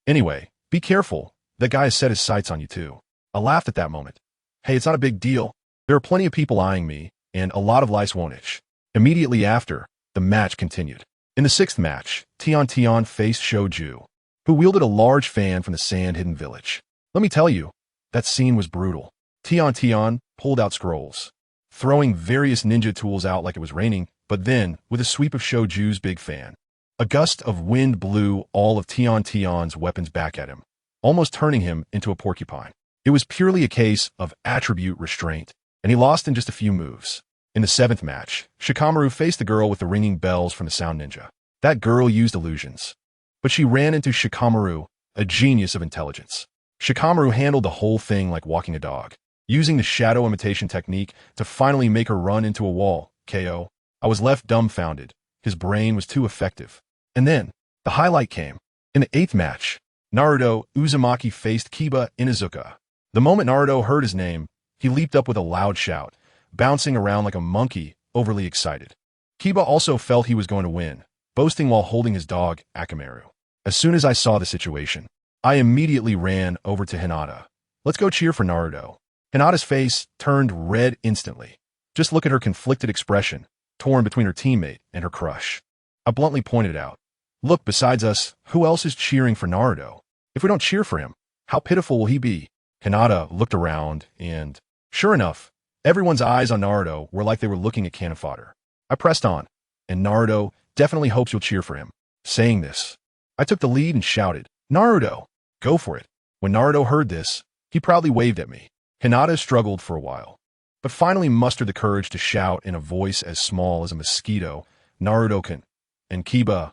Anyway, be careful. That guy has set his sights on you too. I laughed at that moment. Hey, it's not a big deal. There are plenty of people eyeing me, and a lot of lice won't itch. Immediately after, the match continued. In the 6th match, Tion faced Shoju. who wielded a large fan from the sand-hidden village. Let me tell you, that scene was brutal. Tion pulled out scrolls, throwing various ninja tools out like it was raining, but then, with a sweep of Shoju's big fan, a gust of wind blew all of Tion's weapons back at him, almost turning him into a porcupine. It was purely a case of attribute restraint, and he lost in just a few moves. In the 7th match, Shikamaru faced the girl with the ringing bells from the Sound Ninja. That girl used illusions, but she ran into Shikamaru, a genius of intelligence. Shikamaru handled the whole thing like walking a dog, using the shadow imitation technique to finally make her run into a wall. KO. I was left dumbfounded. His brain was too effective. And then, the highlight came. In the 8th match, Naruto Uzumaki faced Kiba Inuzuka. The moment Naruto heard his name, he leaped up with a loud shout, bouncing around like a monkey, overly excited. Kiba also felt he was going to win, boasting while holding his dog, Akamaru. As soon as I saw the situation, I immediately ran over to Hinata. Let's go cheer for Naruto. Hinata's face turned red instantly. Just look at her conflicted expression, torn between her teammate and her crush. I bluntly pointed out, look, besides us, who else is cheering for Naruto? If we don't cheer for him, how pitiful will he be? Hinata looked around and, sure enough, everyone's eyes on Naruto were like they were looking at cannon fodder. I pressed on, and Naruto definitely hopes you'll cheer for him. Saying this, I took the lead and shouted, Naruto, go for it. When Naruto heard this, he proudly waved at me. Hinata struggled for a while, but finally mustered the courage to shout in a voice as small as a mosquito, Naruto-kun, and Kiba,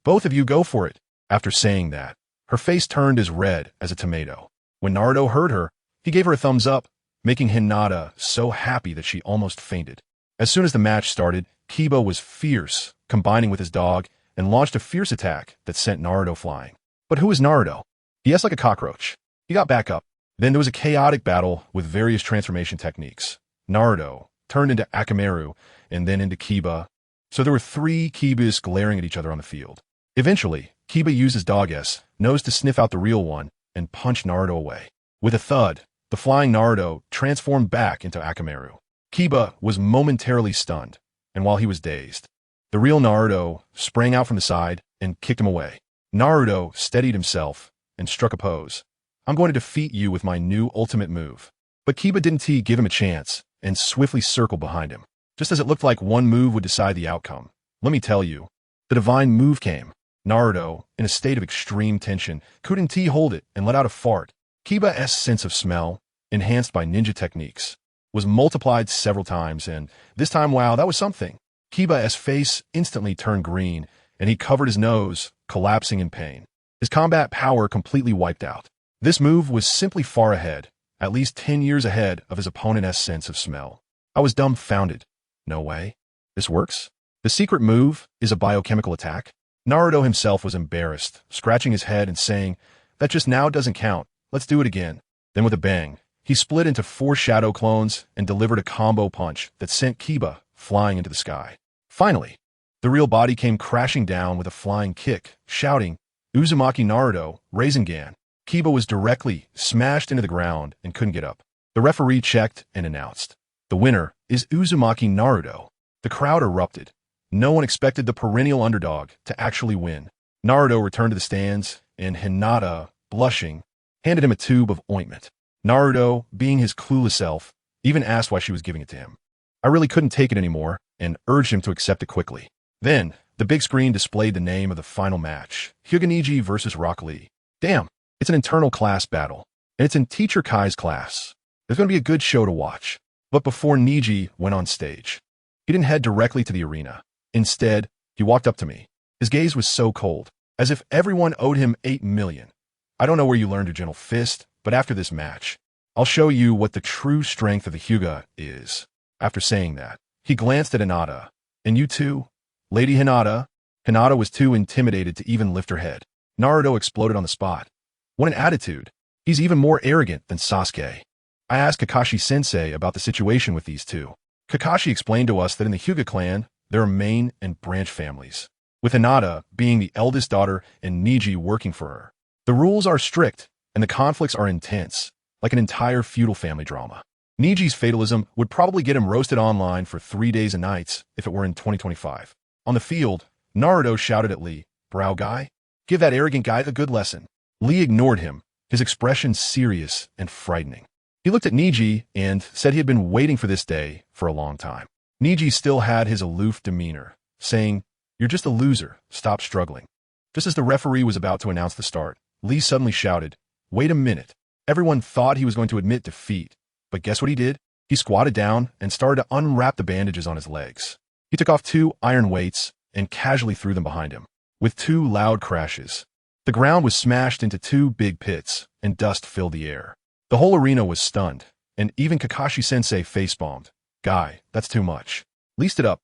both of you go for it. After saying that, her face turned as red as a tomato. When Naruto heard her, he gave her a thumbs up, making Hinata so happy that she almost fainted. As soon as the match started, Kiba was fierce, combining with his dog, and launched a fierce attack that sent Naruto flying. But who is Naruto? He acts like a cockroach. He got back up. Then there was a chaotic battle with various transformation techniques. Naruto turned into Akamaru, and then into Kiba. So there were 3 Kibas glaring at each other on the field. Eventually, Kiba used his dog nose to sniff out the real one and punched Naruto away. With a thud, the flying Naruto transformed back into Akamaru. Kiba was momentarily stunned, and while he was dazed, the real Naruto sprang out from the side and kicked him away. Naruto steadied himself and struck a pose. I'm going to defeat you with my new ultimate move. But Kiba didn't give him a chance and swiftly circled behind him. Just as it looked like one move would decide the outcome, let me tell you, the divine move came. Naruto, in a state of extreme tension, couldn't hold it and let out a fart. Kiba's sense of smell, enhanced by ninja techniques, was multiplied several times, and this time, wow, that was something. Kiba's face instantly turned green, and he covered his nose, collapsing in pain. His combat power completely wiped out. This move was simply far ahead, at least 10 years ahead of his opponent's sense of smell. I was dumbfounded. No way. This works? The secret move is a biochemical attack? Naruto himself was embarrassed, scratching his head and saying, that just now doesn't count. Let's do it again. Then with a bang, he split into 4 shadow clones and delivered a combo punch that sent Kiba flying into the sky. Finally, the real body came crashing down with a flying kick, shouting, Uzumaki Naruto, Rasengan. Kiba was directly smashed into the ground and couldn't get up. The referee checked and announced, the winner is Uzumaki Naruto. The crowd erupted. No one expected the perennial underdog to actually win. Naruto returned to the stands, and Hinata, blushing, handed him a tube of ointment. Naruto, being his clueless self, even asked why she was giving it to him. I really couldn't take it anymore and urged him to accept it quickly. Then, the big screen displayed the name of the final match, Hyuga versus Rock Lee. Damn, it's an internal class battle, and it's in Teacher Kai's class. There's going to be a good show to watch. But before Niji went on stage, he didn't head directly to the arena. Instead, he walked up to me. His gaze was so cold, as if everyone owed him 8 million. I don't know where you learned your gentle fist, but after this match, I'll show you what the true strength of the Hyuga is. After saying that, he glanced at Hinata. And you too? Lady Hinata? Hinata was too intimidated to even lift her head. Naruto exploded on the spot. What an attitude. He's even more arrogant than Sasuke. I asked Kakashi-sensei about the situation with these two. Kakashi explained to us that in the Hyuga clan, there are main and branch families, with Hinata being the eldest daughter and Niji working for her. The rules are strict, and the conflicts are intense, like an entire feudal family drama. Niji's fatalism would probably get him roasted online for 3 days and nights if it were in 2025. On the field, Naruto shouted at Lee, "Brow guy?" Give that arrogant guy a good lesson. Lee ignored him, his expression serious and frightening. He looked at Niji and said he had been waiting for this day for a long time. Niji still had his aloof demeanor, saying, "You're just a loser, stop struggling." Just as the referee was about to announce the start, Lee suddenly shouted, "Wait a minute." Everyone thought he was going to admit defeat, but guess what he did? He squatted down and started to unwrap the bandages on his legs. He took off 2 iron weights and casually threw them behind him. With 2 loud crashes, the ground was smashed into 2 big pits, and dust filled the air. The whole arena was stunned, and even Kakashi-sensei face-bombed. "Guy, that's too much." Lee stood up,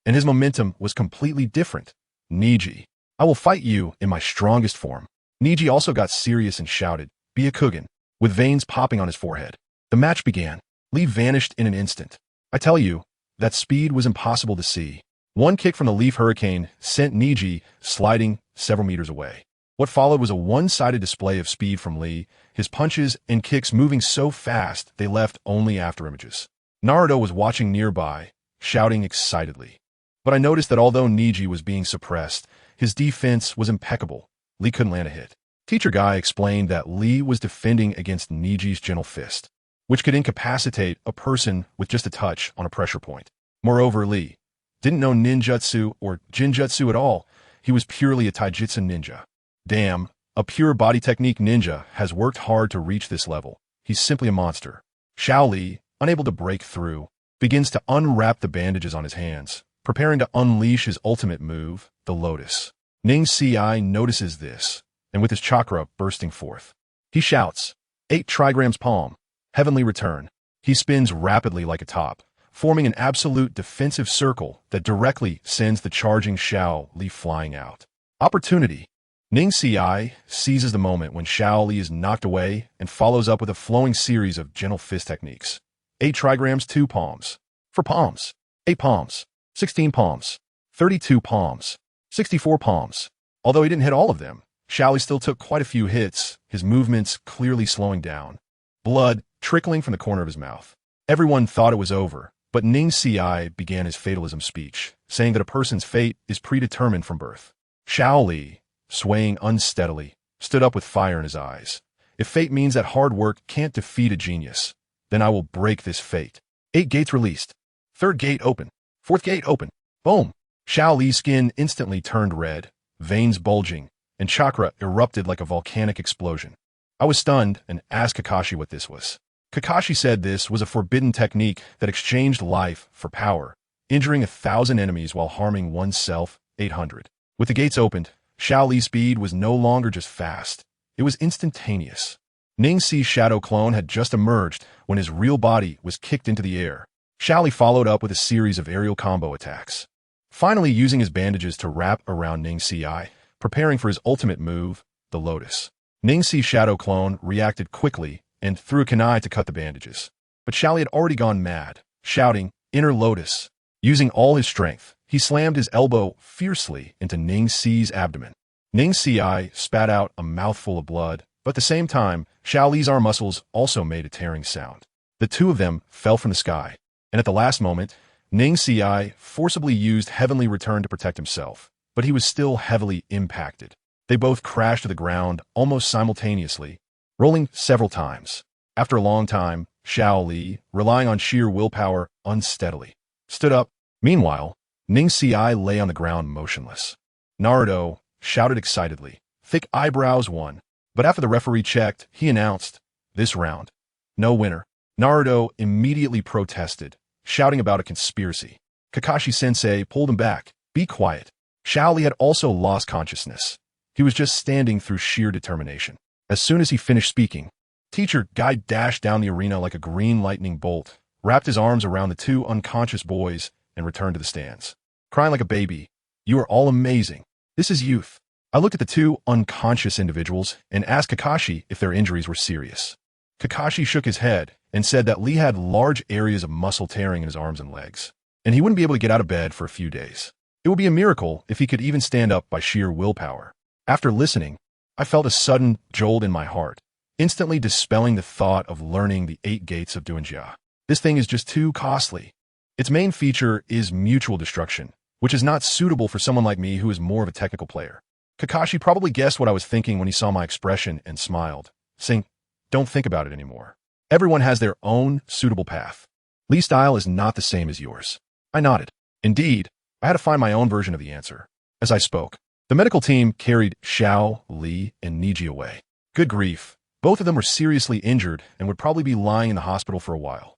and his momentum was completely different. "Niji, I will fight you in my strongest form." Niji also got serious and shouted, "Be a Kugan," with veins popping on his forehead. The match began. Lee vanished in an instant. I tell you, that speed was impossible to see. One kick from the Leaf Hurricane sent Niji sliding several meters away. What followed was a one-sided display of speed from Lee, his punches and kicks moving so fast they left only afterimages. Naruto was watching nearby, shouting excitedly. But I noticed that although Niji was being suppressed, his defense was impeccable. Lee couldn't land a hit. Teacher Guy explained that Lee was defending against Niji's gentle fist, which could incapacitate a person with just a touch on a pressure point. Moreover, Lee didn't know ninjutsu or jinjutsu at all. He was purely a taijutsu ninja. Damn, a pure body technique ninja has worked hard to reach this level. He's simply a monster. Xiao Li, unable to break through, begins to unwrap the bandages on his hands, preparing to unleash his ultimate move, the Lotus. Ning Ci notices this, and with his chakra bursting forth, he shouts, 8 trigrams palm, heavenly return. He spins rapidly like a top, forming an absolute defensive circle that directly sends the charging Xiao Li flying out. Opportunity. Ning Ci seizes the moment when Xiao Li is knocked away and follows up with a flowing series of gentle fist techniques. 8 trigrams, 2 palms. 4 palms. 8 palms. 16 palms. 32 palms. 64 palms. Although he didn't hit all of them, Xiao Li still took quite a few hits, his movements clearly slowing down. Blood trickling from the corner of his mouth. Everyone thought it was over, but Ning Ci began his fatalism speech, saying that a person's fate is predetermined from birth. Xiao Li, swaying unsteadily, stood up with fire in his eyes. If fate means that hard work can't defeat a genius, then I will break this fate. 8 gates released. 3rd gate open. 4th gate open. Boom! Xiao Li's skin instantly turned red, veins bulging, and chakra erupted like a volcanic explosion. I was stunned and asked Kakashi what this was. Kakashi said this was a forbidden technique that exchanged life for power, injuring 1,000 enemies while harming oneself 800. With the gates opened, Xiao Li's speed was no longer just fast, it was instantaneous. Ning Ci's shadow clone had just emerged when his real body was kicked into the air. Xiao Li followed up with a series of aerial combo attacks, finally using his bandages to wrap around Ning Ci, preparing for his ultimate move, the Lotus. Ning Ci's shadow clone reacted quickly and threw a kunai to cut the bandages. But Xiao Li had already gone mad, shouting, "Inner Lotus." Using all his strength, he slammed his elbow fiercely into Ning Ci's abdomen. Ning Ci spat out a mouthful of blood, but at the same time, Xiao Li's arm muscles also made a tearing sound. The two of them fell from the sky, and at the last moment, Ning Ci forcibly used Heavenly Return to protect himself, but he was still heavily impacted. They both crashed to the ground almost simultaneously, rolling several times. After a long time, Xiao Li, relying on sheer willpower unsteadily, stood up. Meanwhile, Ning Ci lay on the ground motionless. Naruto shouted excitedly. Thick eyebrows won. But after the referee checked, he announced, "This round, no winner." Naruto immediately protested, shouting about a conspiracy. Kakashi-sensei pulled him back. "Be quiet." Xiao Li had also lost consciousness. He was just standing through sheer determination. As soon as he finished speaking, Teacher Guy dashed down the arena like a green lightning bolt, wrapped his arms around the 2 unconscious boys, and returned to the stands. Crying like a baby, "You are all amazing. This is youth." I looked at the 2 unconscious individuals and asked Kakashi if their injuries were serious. Kakashi shook his head and said that Lee had large areas of muscle tearing in his arms and legs, and he wouldn't be able to get out of bed for a few days. It would be a miracle if he could even stand up by sheer willpower. After listening, I felt a sudden jolt in my heart, instantly dispelling the thought of learning the 8 gates of Duanjia. This thing is just too costly. Its main feature is mutual destruction, which is not suitable for someone like me who is more of a technical player. Kakashi probably guessed what I was thinking when he saw my expression and smiled, saying, "Don't think about it anymore. Everyone has their own suitable path. Lee's style is not the same as yours." I nodded. Indeed, I had to find my own version of the answer. As I spoke, the medical team carried Xiao, Lee, and Niji away. Good grief. Both of them were seriously injured and would probably be lying in the hospital for a while.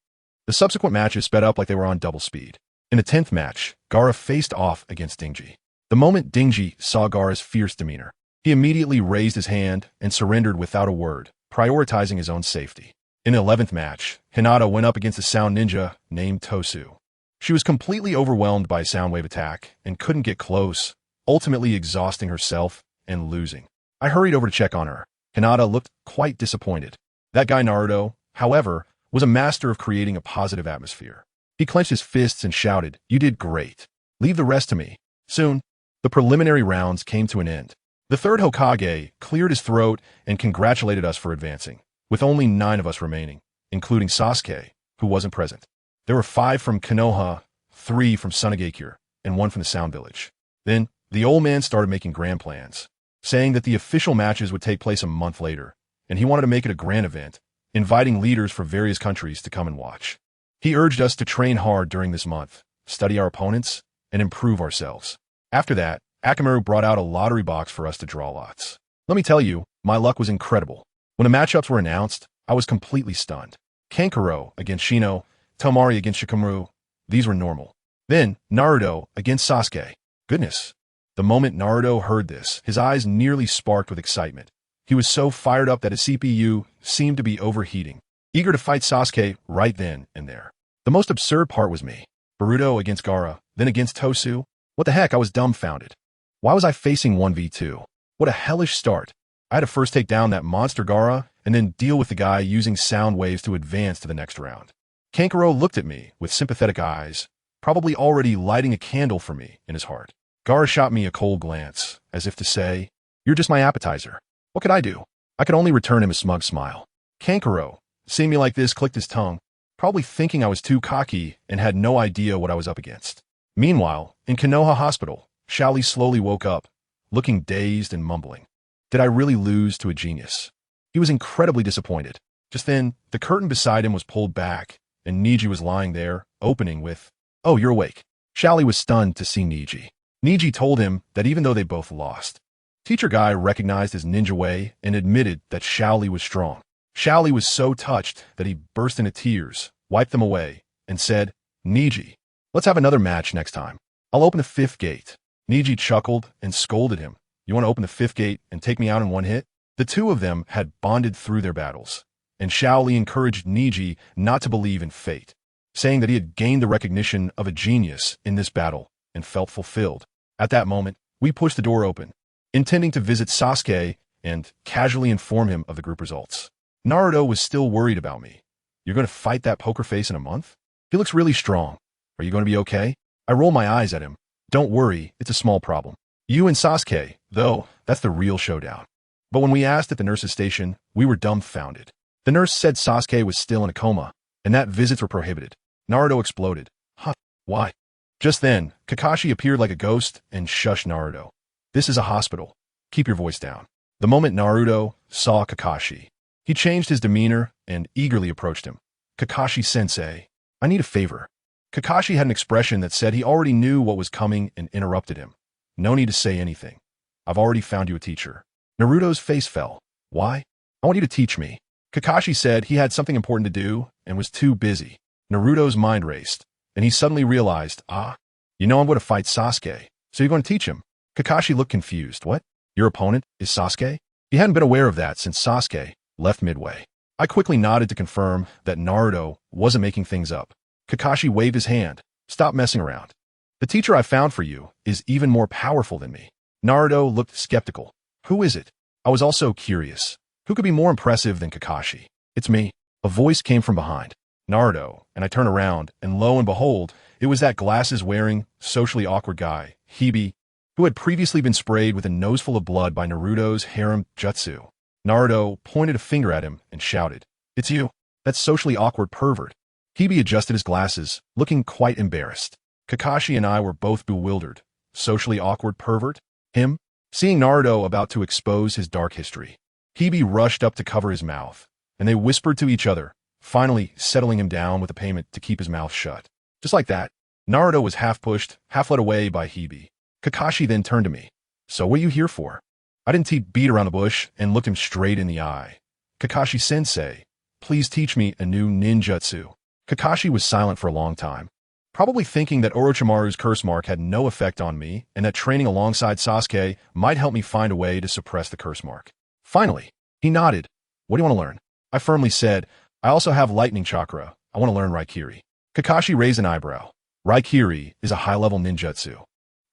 The subsequent matches sped up like they were on double speed. In the 10th match, Gaara faced off against Dingji. The moment Dingji saw Gaara's fierce demeanor, he immediately raised his hand and surrendered without a word, prioritizing his own safety. In the 11th match, Hinata went up against a sound ninja named Tosu. She was completely overwhelmed by a sound wave attack and couldn't get close, ultimately exhausting herself and losing. I hurried over to check on her. Hinata looked quite disappointed. That guy Naruto, however, was a master of creating a positive atmosphere. He clenched his fists and shouted, "You did great. Leave the rest to me." Soon, the preliminary rounds came to an end. The third Hokage cleared his throat and congratulated us for advancing, with only 9 of us remaining, including Sasuke, who wasn't present. There were 5 from Konoha, 3 from Sunagakure, and 1 from the Sound Village. Then, the old man started making grand plans, saying that the official matches would take place a month later, and he wanted to make it a grand event, inviting leaders from various countries to come and watch. He urged us to train hard during this month, study our opponents, and improve ourselves. After that, Akamaru brought out a lottery box for us to draw lots. Let me tell you, my luck was incredible. When the matchups were announced, I was completely stunned. Kankuro against Shino, Tomari against Shikamaru, these were normal. Then, Naruto against Sasuke. Goodness. The moment Naruto heard this, his eyes nearly sparked with excitement. He was so fired up that his CPU seemed to be overheating, eager to fight Sasuke right then and there. The most absurd part was me. Boruto against Gaara, then against Tosu. What the heck, I was dumbfounded. Why was I facing 1v2? What a hellish start. I had to first take down that monster Gaara, and then deal with the guy using sound waves to advance to the next round. Kankuro looked at me with sympathetic eyes, probably already lighting a candle for me in his heart. Gaara shot me a cold glance, as if to say, "You're just my appetizer." What could I do? I could only return him a smug smile. Kankuro, seeing me like this, clicked his tongue, probably thinking I was too cocky and had no idea what I was up against. Meanwhile, in Konoha Hospital, Xiaoli slowly woke up, looking dazed and mumbling. Did I really lose to a genius? He was incredibly disappointed. Just then, the curtain beside him was pulled back, and Niji was lying there, opening with, "Oh, you're awake." Xiaoli was stunned to see Niji. Niji told him that even though they both lost, Teacher Guy recognized his ninja way and admitted that Xiaoli was strong. Xiaoli was so touched that he burst into tears, wiped them away, and said, "Niji, let's have another match next time. I'll open the 5th gate." Niji chuckled and scolded him. "You want to open the 5th gate and take me out in one hit?" The two of them had bonded through their battles, and Xiaoli encouraged Niji not to believe in fate, saying that he had gained the recognition of a genius in this battle and felt fulfilled. At that moment, we pushed the door open, intending to visit Sasuke and casually inform him of the group results. Naruto was still worried about me. "You're going to fight that poker face in a month? He looks really strong. Are you going to be okay?" I roll my eyes at him. "Don't worry, it's a small problem. You and Sasuke, though, that's the real showdown." But when we asked at the nurse's station, we were dumbfounded. The nurse said Sasuke was still in a coma, and that visits were prohibited. Naruto exploded. "Huh, why?" Just then, Kakashi appeared like a ghost and shushed Naruto. "This is a hospital. Keep your voice down." The moment Naruto saw Kakashi, he changed his demeanor and eagerly approached him. "Kakashi-sensei, I need a favor." Kakashi had an expression that said he already knew what was coming and interrupted him. "No need to say anything. I've already found you a teacher." Naruto's face fell. "Why?" "I want you to teach me." Kakashi said he had something important to do and was too busy. Naruto's mind raced, and he suddenly realized, I'm going to fight Sasuke, so you're going to teach him." Kakashi looked confused. "What? Your opponent is Sasuke?" He hadn't been aware of that since Sasuke left midway. I quickly nodded to confirm that Naruto wasn't making things up. Kakashi waved his hand. "Stop messing around. The teacher I found for you is even more powerful than me." Naruto looked skeptical. "Who is it?" I was also curious. Who could be more impressive than Kakashi? "It's me." A voice came from behind. Naruto, and I turned around, and lo and behold, it was that glasses-wearing, socially awkward guy, Hebe, who had previously been sprayed with a noseful of blood by Naruto's harem jutsu. Naruto pointed a finger at him and shouted, "It's you, that socially awkward pervert." Hebe adjusted his glasses, looking quite embarrassed. Kakashi and I were both bewildered. Socially awkward pervert? Him? Seeing Naruto about to expose his dark history, Hebe rushed up to cover his mouth, and they whispered to each other, finally settling him down with a payment to keep his mouth shut. Just like that, Naruto was half pushed, half led away by Hebe. Kakashi then turned to me. So what are you here for? I didn't beat around the bush and looked him straight in the eye. Kakashi-sensei, please teach me a new ninjutsu. Kakashi was silent for a long time, probably thinking that Orochimaru's curse mark had no effect on me and that training alongside Sasuke might help me find a way to suppress the curse mark. Finally, he nodded. What do you want to learn? I firmly said, I also have lightning chakra. I want to learn Raikiri. Kakashi raised an eyebrow. Raikiri is a high-level ninjutsu.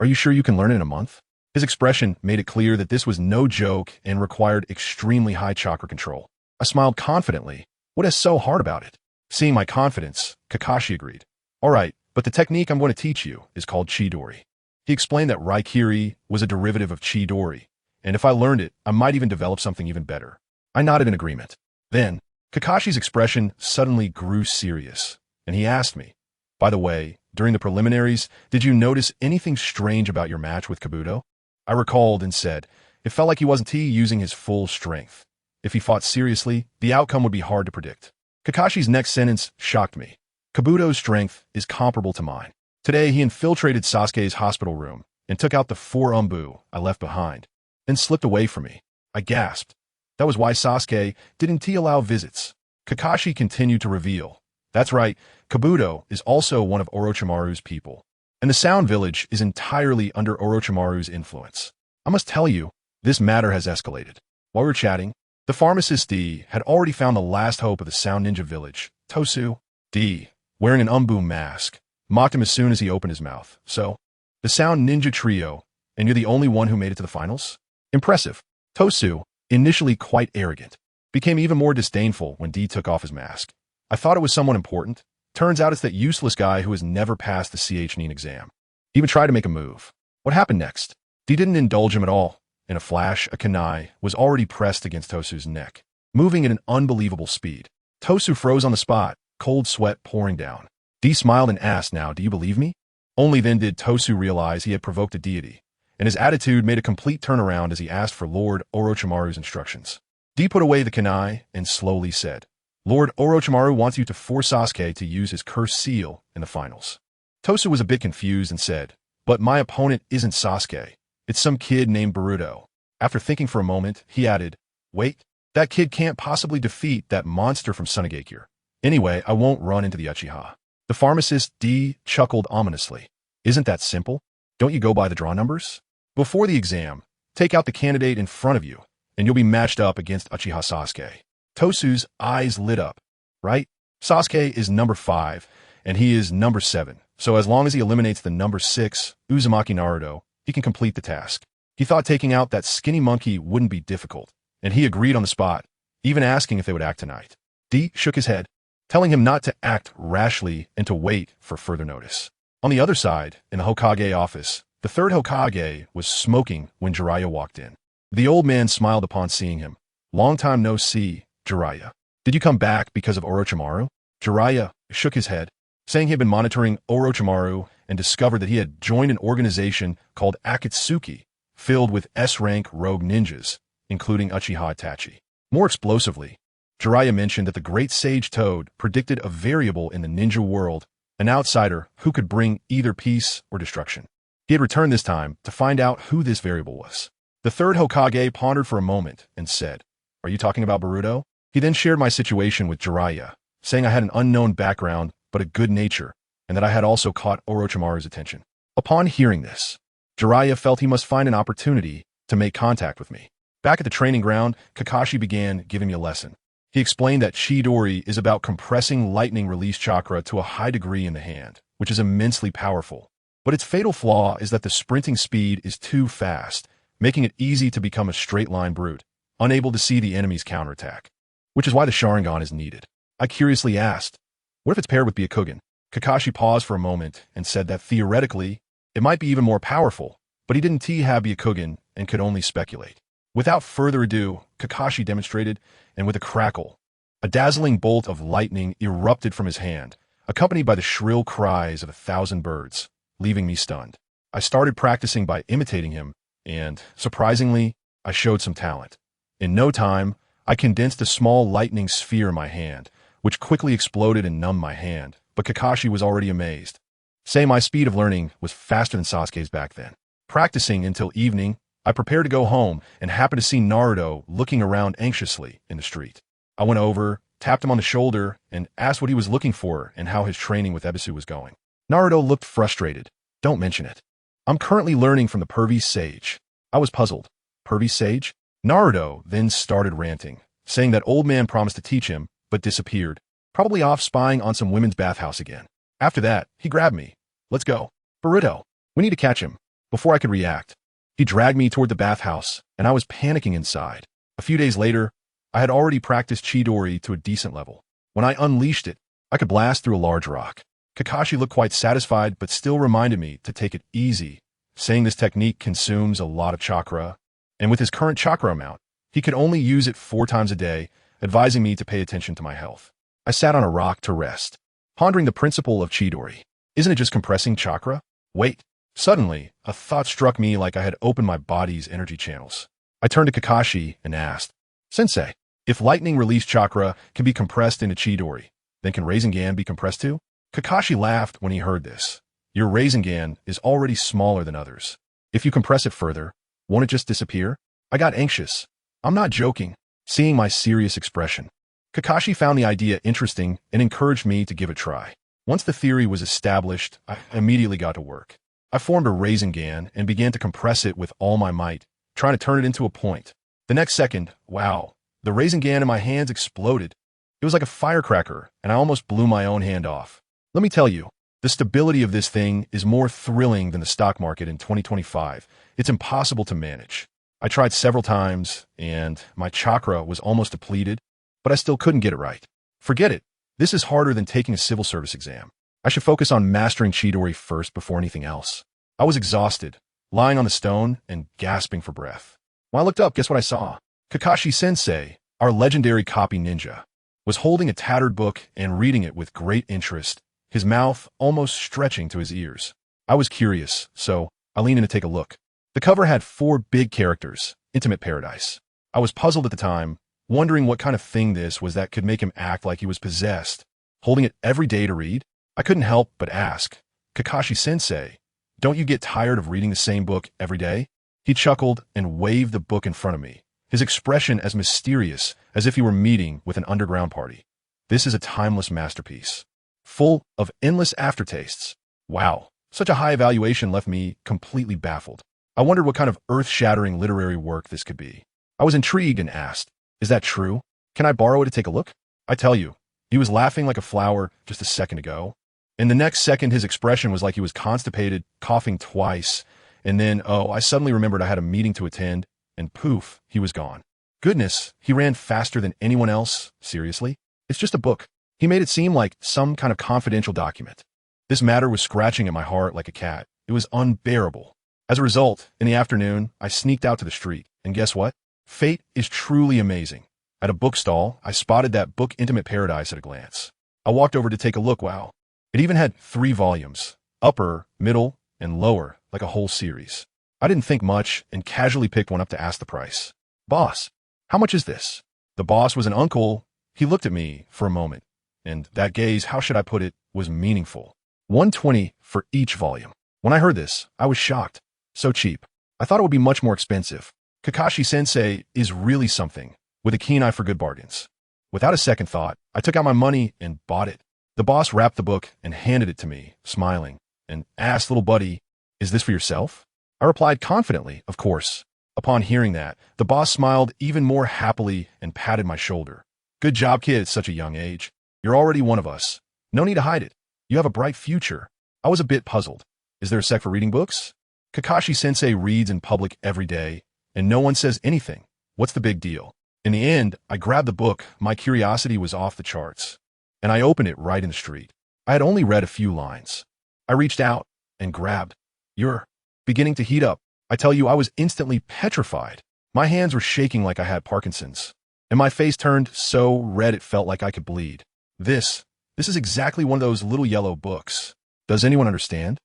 Are you sure you can learn it in a month? His expression made it clear that this was no joke and required extremely high chakra control. I smiled confidently. What is so hard about it? Seeing my confidence, Kakashi agreed. All right, but the technique I'm going to teach you is called Chidori. He explained that Raikiri was a derivative of Chidori, and if I learned it, I might even develop something even better. I nodded in agreement. Then, Kakashi's expression suddenly grew serious, and he asked me, by the way, during the preliminaries, did you notice anything strange about your match with Kabuto? I recalled and said, it felt like he wasn't using his full strength. If he fought seriously, the outcome would be hard to predict. Kakashi's next sentence shocked me. Kabuto's strength is comparable to mine. Today, he infiltrated Sasuke's hospital room and took out the 4 umbu I left behind, then slipped away from me. I gasped. That was why Sasuke didn't allow visits. Kakashi continued to reveal. That's right, Kabuto is also one of Orochimaru's people, and the Sound Village is entirely under Orochimaru's influence. I must tell you, this matter has escalated. While we were chatting, the pharmacist D had already found the last hope of the Sound Ninja Village, Tosu. D, wearing an umbu mask, mocked him as soon as he opened his mouth. So, the Sound Ninja Trio, and you're the only one who made it to the finals? Impressive. Tosu, initially quite arrogant, became even more disdainful when D took off his mask. I thought it was someone important. Turns out it's that useless guy who has never passed the CH-9 exam. He even tried to make a move. What happened next? D didn't indulge him at all. In a flash, a kunai was already pressed against Tosu's neck, moving at an unbelievable speed. Tosu froze on the spot, cold sweat pouring down. D smiled and asked, now, do you believe me? Only then did Tosu realize he had provoked a deity, and his attitude made a complete turnaround as he asked for Lord Orochimaru's instructions. D put away the kunai and slowly said, Lord Orochimaru wants you to force Sasuke to use his cursed seal in the finals. Tosu was a bit confused and said, but my opponent isn't Sasuke. It's some kid named Boruto. After thinking for a moment, he added, wait, that kid can't possibly defeat that monster from Sunagakure. Anyway, I won't run into the Uchiha. The pharmacist D chuckled ominously. Isn't that simple? Don't you go by the draw numbers? Before the exam, take out the candidate in front of you, and you'll be matched up against Uchiha Sasuke. Tosu's eyes lit up. Right? Sasuke is number 5, and he is number 7, so as long as he eliminates the number 6, Uzumaki Naruto, he can complete the task. He thought taking out that skinny monkey wouldn't be difficult, and he agreed on the spot, even asking if they would act tonight. D shook his head, telling him not to act rashly and to wait for further notice. On the other side, in the Hokage office, the third Hokage was smoking when Jiraiya walked in. The old man smiled upon seeing him. Long time no see, Jiraiya. Did you come back because of Orochimaru? Jiraiya shook his head, saying he had been monitoring Orochimaru and discovered that he had joined an organization called Akatsuki, filled with S-rank rogue ninjas, including Uchiha Itachi. More explosively, Jiraiya mentioned that the great sage Toad predicted a variable in the ninja world, an outsider who could bring either peace or destruction. He had returned this time to find out who this variable was. The third Hokage pondered for a moment and said, are you talking about Boruto? He then shared my situation with Jiraiya, saying I had an unknown background but a good nature, and that I had also caught Orochimaru's attention. Upon hearing this, Jiraiya felt he must find an opportunity to make contact with me. Back at the training ground, Kakashi began giving me a lesson. He explained that Chidori is about compressing lightning release chakra to a high degree in the hand, which is immensely powerful. But its fatal flaw is that the sprinting speed is too fast, making it easy to become a straight-line brute, unable to see the enemy's counterattack, which is why the Sharingan is needed. I curiously asked, what if it's paired with Byakugan? Kakashi paused for a moment and said that theoretically, it might be even more powerful, but he didn't have Byakugan and could only speculate. Without further ado, Kakashi demonstrated, and with a crackle, a dazzling bolt of lightning erupted from his hand, accompanied by the shrill cries of 1,000 birds, leaving me stunned. I started practicing by imitating him, And surprisingly, I showed some talent. In no time, I condensed a small lightning sphere in my hand, which quickly exploded and numbed my hand, but Kakashi was already amazed. Say my speed of learning was faster than Sasuke's back then. Practicing until evening, I prepared to go home and happened to see Naruto looking around anxiously in the street. I went over, tapped him on the shoulder, and asked what he was looking for and how his training with Ebisu was going. Naruto looked frustrated. Don't mention it. I'm currently learning from the pervy sage. I was puzzled. Pervy sage? Naruto then started ranting, saying that old man promised to teach him, but disappeared, probably off spying on some women's bathhouse again. After that, he grabbed me. Let's go. Boruto, we need to catch him. Before I could react, he dragged me toward the bathhouse, and I was panicking inside. A few days later, I had already practiced Chidori to a decent level. When I unleashed it, I could blast through a large rock. Kakashi looked quite satisfied, but still reminded me to take it easy, saying this technique consumes a lot of chakra, and with his current chakra amount, he could only use it 4 times a day, advising me to pay attention to my health. I sat on a rock to rest, pondering the principle of Chidori. Isn't it just compressing chakra? Wait. Suddenly, a thought struck me like I had opened my body's energy channels. I turned to Kakashi and asked, Sensei, if lightning release chakra can be compressed into Chidori, then can Rasengan be compressed too? Kakashi laughed when he heard this. Your Rasengan is already smaller than others. If you compress it further, won't it just disappear? I got anxious. I'm not joking, seeing my serious expression. Kakashi found the idea interesting and encouraged me to give it a try. Once the theory was established, I immediately got to work. I formed a Rasengan and began to compress it with all my might, trying to turn it into a point. The next second, wow, the Rasengan in my hands exploded. It was like a firecracker, and I almost blew my own hand off. Let me tell you, the stability of this thing is more thrilling than the stock market in 2025. It's impossible to manage. I tried several times, and my chakra was almost depleted, but I still couldn't get it right. Forget it. This is harder than taking a civil service exam. I should focus on mastering Chidori first before anything else. I was exhausted, lying on the stone and gasping for breath. When I looked up, guess what I saw? Kakashi Sensei, our legendary copy ninja, was holding a tattered book and reading it with great interest, his mouth almost stretching to his ears. I was curious, so I leaned in to take a look. The cover had 4 big characters, Intimate Paradise. I was puzzled at the time, wondering what kind of thing this was that could make him act like he was possessed. Holding it every day to read? I couldn't help but ask, Kakashi Sensei, don't you get tired of reading the same book every day? He chuckled and waved the book in front of me, his expression as mysterious as if he were meeting with an underground party. This is a timeless masterpiece, full of endless aftertastes. Wow, such a high evaluation left me completely baffled. I wondered what kind of earth-shattering literary work this could be. I was intrigued and asked, is that true? Can I borrow it to take a look? I tell you, he was laughing like a flower just a second ago. In the next second, his expression was like he was constipated, coughing twice, and then, I suddenly remembered I had a meeting to attend, and poof, he was gone. Goodness, he ran faster than anyone else. Seriously? It's just a book. He made it seem like some kind of confidential document. This matter was scratching at my heart like a cat. It was unbearable. As a result, in the afternoon, I sneaked out to the street, and guess what? Fate is truly amazing. At a bookstall, I spotted that book Intimate Paradise at a glance. I walked over to take a look. Wow. It even had 3 volumes, upper, middle, and lower, like a whole series. I didn't think much and casually picked one up to ask the price. Boss, how much is this? The boss was an uncle. He looked at me for a moment, and that gaze, how should I put it, was meaningful. $120 for each volume. When I heard this, I was shocked. So cheap. I thought it would be much more expensive. Kakashi Sensei is really something, with a keen eye for good bargains. Without a second thought, I took out my money and bought it. The boss wrapped the book and handed it to me, smiling, and asked, little buddy, is this for yourself? I replied confidently, of course. Upon hearing that, the boss smiled even more happily and patted my shoulder. Good job, kid, at such a young age. You're already one of us. No need to hide it. You have a bright future. I was a bit puzzled. Is there a sec for reading books? Kakashi Sensei reads in public every day, and no one says anything. What's the big deal? In the end, I grabbed the book. My curiosity was off the charts, and I opened it right in the street. I had only read a few lines. I reached out and grabbed. You're beginning to heat up. I tell you, I was instantly petrified. My hands were shaking like I had Parkinson's, and my face turned so red it felt like I could bleed. This is exactly one of those little yellow books. Does anyone understand?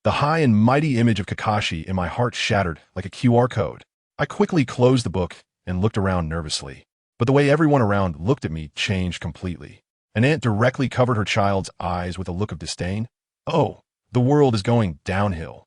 The high and mighty image of Kakashi in my heart shattered like a QR code. I quickly closed the book and looked around nervously. But the way everyone around looked at me changed completely. An aunt directly covered her child's eyes with a look of disdain. Oh, the world is going downhill.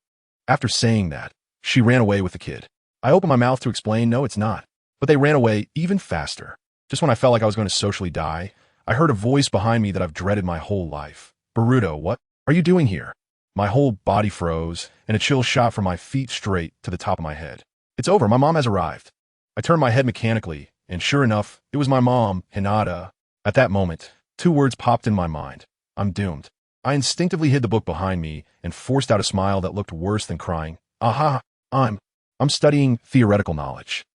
After saying that, she ran away with the kid. I opened my mouth to explain, no, it's not. But they ran away even faster. Just when I felt like I was going to socially die, I heard a voice behind me that I've dreaded my whole life. Boruto, what are you doing here? My whole body froze, and a chill shot from my feet straight to the top of my head. It's over, my mom has arrived. I turned my head mechanically, and sure enough, it was my mom, Hinata. At that moment, 2 words popped in my mind. I'm doomed. I instinctively hid the book behind me and forced out a smile that looked worse than crying. Aha, I'm studying theoretical knowledge.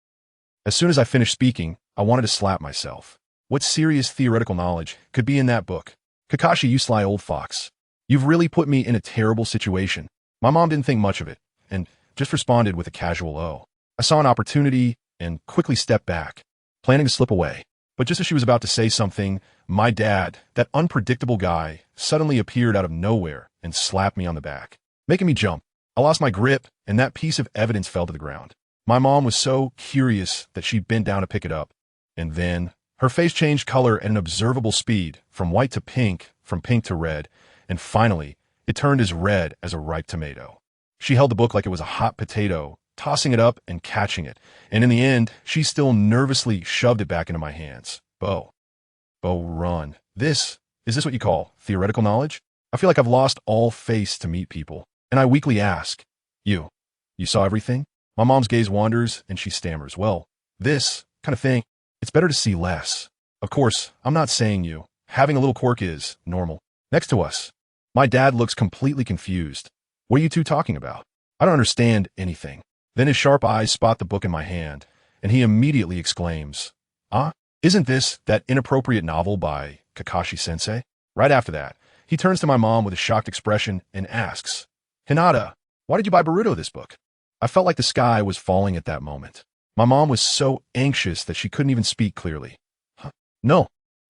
As soon as I finished speaking, I wanted to slap myself. What serious theoretical knowledge could be in that book? Kakashi, you sly old fox. You've really put me in a terrible situation. My mom didn't think much of it, and just responded with a casual "oh." I saw an opportunity and quickly stepped back, planning to slip away. But just as she was about to say something, my dad, that unpredictable guy, suddenly appeared out of nowhere and slapped me on the back, making me jump. I lost my grip, and that piece of evidence fell to the ground. My mom was so curious that she bent down to pick it up, and then her face changed color at an observable speed, from white to pink, from pink to red, and finally, it turned as red as a ripe tomato. She held the book like it was a hot potato, tossing it up and catching it, and in the end, she still nervously shoved it back into my hands. Bo, run. Is this what you call theoretical knowledge? I feel like I've lost all face to meet people, and I weakly ask, You saw everything? My mom's gaze wanders, and she stammers, well, this kind of thing, it's better to see less. Of course, I'm not saying you. Having a little quirk is normal. Next to us, my dad looks completely confused. What are you two talking about? I don't understand anything. Then his sharp eyes spot the book in my hand, and he immediately exclaims, isn't this that inappropriate novel by Kakashi-sensei? Right after that, he turns to my mom with a shocked expression and asks, Hinata, why did you buy Boruto this book? I felt like the sky was falling at that moment. My mom was so anxious that she couldn't even speak clearly. No,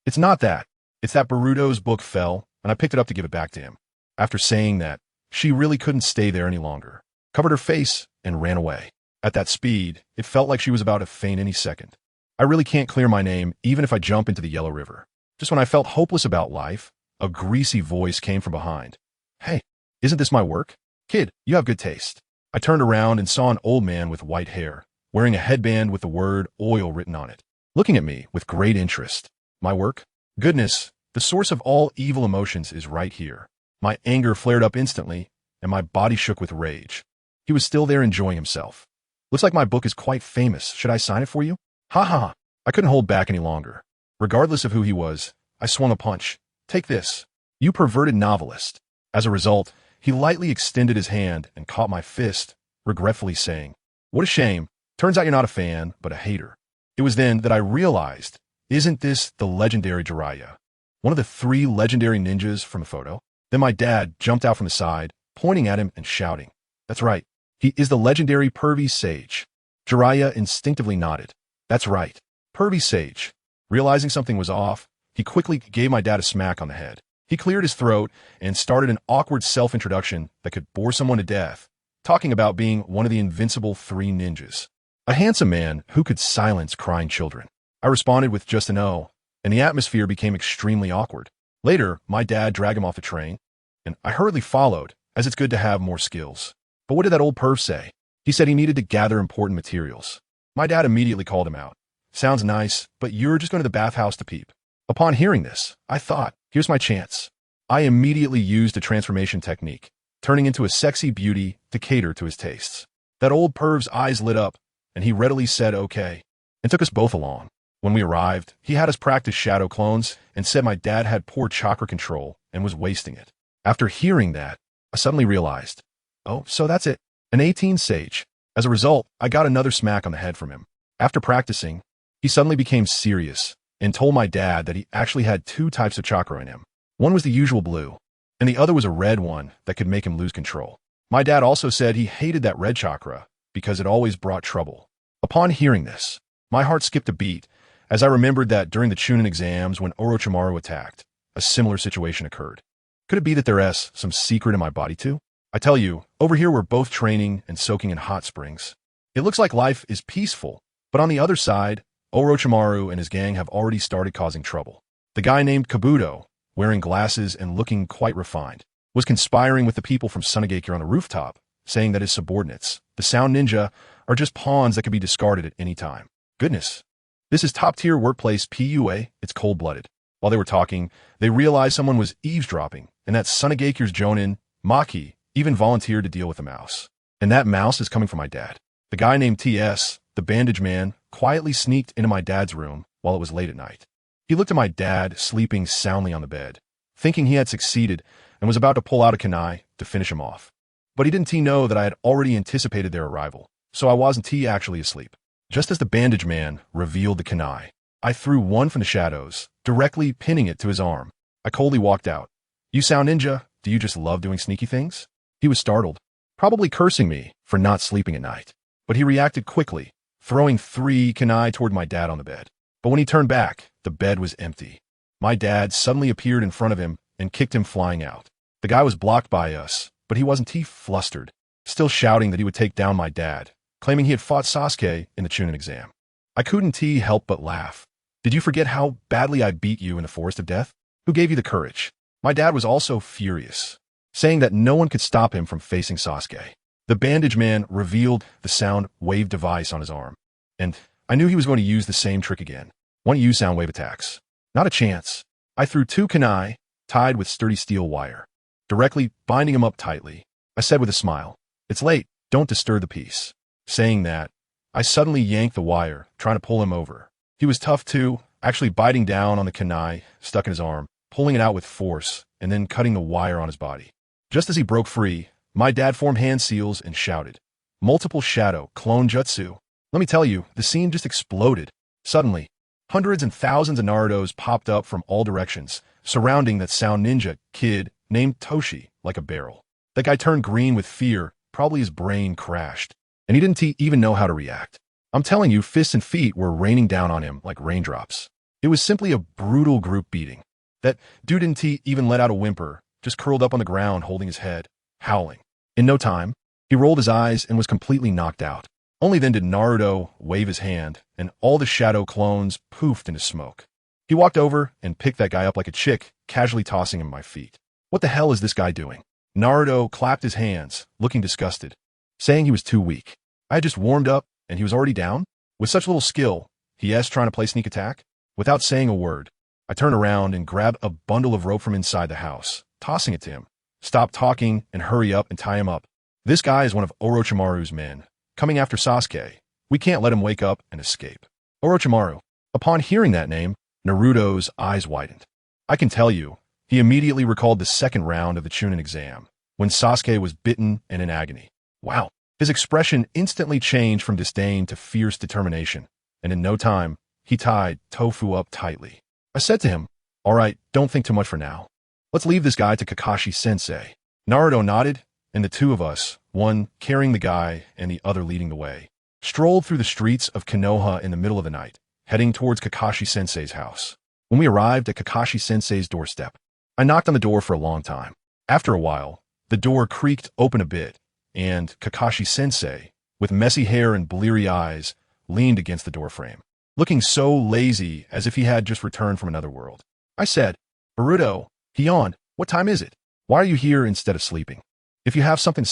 it's not that. It's that Boruto's book fell, and I picked it up to give it back to him. After saying that, she really couldn't stay there any longer, covered her face, and ran away. At that speed, it felt like she was about to faint any second. I really can't clear my name even if I jump into the Yellow River. Just when I felt hopeless about life, a greasy voice came from behind. Hey, isn't this my work? Kid, you have good taste. I turned around and saw an old man with white hair, wearing a headband with the word oil written on it, looking at me with great interest. My work? Goodness, the source of all evil emotions is right here. My anger flared up instantly, and my body shook with rage. He was still there enjoying himself. Looks like my book is quite famous. Should I sign it for you? Ha ha. I couldn't hold back any longer. Regardless of who he was, I swung a punch. Take this, you perverted novelist. As a result, he lightly extended his hand and caught my fist, regretfully saying, What a shame. Turns out you're not a fan, but a hater. It was then that I realized, isn't this the legendary Jiraiya, one of the 3 legendary ninjas from the photo? Then my dad jumped out from the side, pointing at him and shouting, That's right. He is the legendary pervy sage. Jiraiya instinctively nodded. That's right. Pervy sage. Realizing something was off, he quickly gave my dad a smack on the head. He cleared his throat and started an awkward self-introduction that could bore someone to death, talking about being one of the invincible 3 ninjas. A handsome man who could silence crying children. I responded with just an "oh," and the atmosphere became extremely awkward. Later, my dad dragged him off the train, and I hurriedly followed, as it's good to have more skills. But what did that old perv say? He said he needed to gather important materials. My dad immediately called him out. Sounds nice, but you're just going to the bathhouse to peep. Upon hearing this, I thought, here's my chance. I immediately used a transformation technique, turning into a sexy beauty to cater to his tastes. That old perv's eyes lit up, and he readily said okay, and took us both along. When we arrived, he had us practice shadow clones and said my dad had poor chakra control and was wasting it. After hearing that, I suddenly realized, oh, so that's it, an 18 sage. As a result, I got another smack on the head from him. After practicing, he suddenly became serious and told my dad that he actually had 2 types of chakra in him. One was the usual blue, and the other was a red one that could make him lose control. My dad also said he hated that red chakra because it always brought trouble. Upon hearing this, my heart skipped a beat as I remembered that during the Chunin exams when Orochimaru attacked, a similar situation occurred. Could it be that there is some secret in my body too? I tell you, over here we're both training and soaking in hot springs. It looks like life is peaceful, but on the other side, Orochimaru and his gang have already started causing trouble. The guy named Kabuto, wearing glasses and looking quite refined, was conspiring with the people from Sunagakure on the rooftop, saying that his subordinates, the Sound Ninja, are just pawns that can be discarded at any time. Goodness. This is top-tier workplace PUA, it's cold-blooded. While they were talking, they realized someone was eavesdropping, and that Sunagakure's Jonin, Maki, even volunteered to deal with the mouse. And that mouse is coming from my dad. The guy named TS, the bandage man, quietly sneaked into my dad's room while it was late at night. He looked at my dad sleeping soundly on the bed, thinking he had succeeded and was about to pull out a kunai to finish him off. But he didn't know that I had already anticipated their arrival, so I wasn't actually asleep. Just as the bandage man revealed the kunai, I threw one from the shadows, directly pinning it to his arm. I coldly walked out. You Sound Ninja, do you just love doing sneaky things? He was startled, probably cursing me for not sleeping at night. But he reacted quickly, throwing 3 kunai toward my dad on the bed. But when he turned back, the bed was empty. My dad suddenly appeared in front of him and kicked him flying out. The guy was blocked by us, but he wasn't flustered, still shouting that he would take down my dad, claiming he had fought Sasuke in the Chunin exam. I couldn't help but laugh. Did you forget how badly I beat you in the Forest of Death? Who gave you the courage? My dad was also furious, saying that no one could stop him from facing Sasuke. The bandage man revealed the sound wave device on his arm, and I knew he was going to use the same trick again. Want to use sound wave attacks? Not a chance. I threw 2 kunai, tied with sturdy steel wire, directly binding him up tightly. I said with a smile, "It's late, don't disturb the peace." Saying that, I suddenly yanked the wire, trying to pull him over. He was tough too, actually biting down on the kunai stuck in his arm, pulling it out with force, and then cutting the wire on his body. Just as he broke free, my dad formed hand seals and shouted, "Multiple shadow, clone jutsu." Let me tell you, the scene just exploded. Suddenly, hundreds and thousands of Narutos popped up from all directions, surrounding that Sound Ninja kid named Toshi like a barrel. That guy turned green with fear, probably his brain crashed, and he didn't even know how to react. I'm telling you, fists and feet were raining down on him like raindrops. It was simply a brutal group beating. That dude didn't even let out a whimper, just curled up on the ground holding his head, howling. In no time, he rolled his eyes and was completely knocked out. Only then did Naruto wave his hand, and all the shadow clones poofed into smoke. He walked over and picked that guy up like a chick, casually tossing him at my feet. What the hell is this guy doing? Naruto clapped his hands, looking disgusted, saying he was too weak. I had just warmed up, and he was already down? With such little skill, he asked, trying to play sneak attack. Without saying a word, I turned around and grabbed a bundle of rope from inside the house, tossing it to him. Stop talking and hurry up and tie him up. This guy is one of Orochimaru's men, coming after Sasuke. We can't let him wake up and escape. Orochimaru. Upon hearing that name, Naruto's eyes widened. I can tell you, he immediately recalled the second round of the Chunin exam, when Sasuke was bitten and in agony. Wow. His expression instantly changed from disdain to fierce determination, and in no time, he tied Tofu up tightly. I said to him, "All right, don't think too much for now. Let's leave this guy to Kakashi-sensei." Naruto nodded, and the two of us, one carrying the guy and the other leading the way, strolled through the streets of Konoha in the middle of the night, heading towards Kakashi-sensei's house. When we arrived at Kakashi-sensei's doorstep, I knocked on the door for a long time. After a while, the door creaked open a bit, and Kakashi-sensei, with messy hair and bleary eyes, leaned against the doorframe, looking so lazy as if he had just returned from another world. I said, "Boruto," he yawned, "what time is it? Why are you here instead of sleeping? If you have something to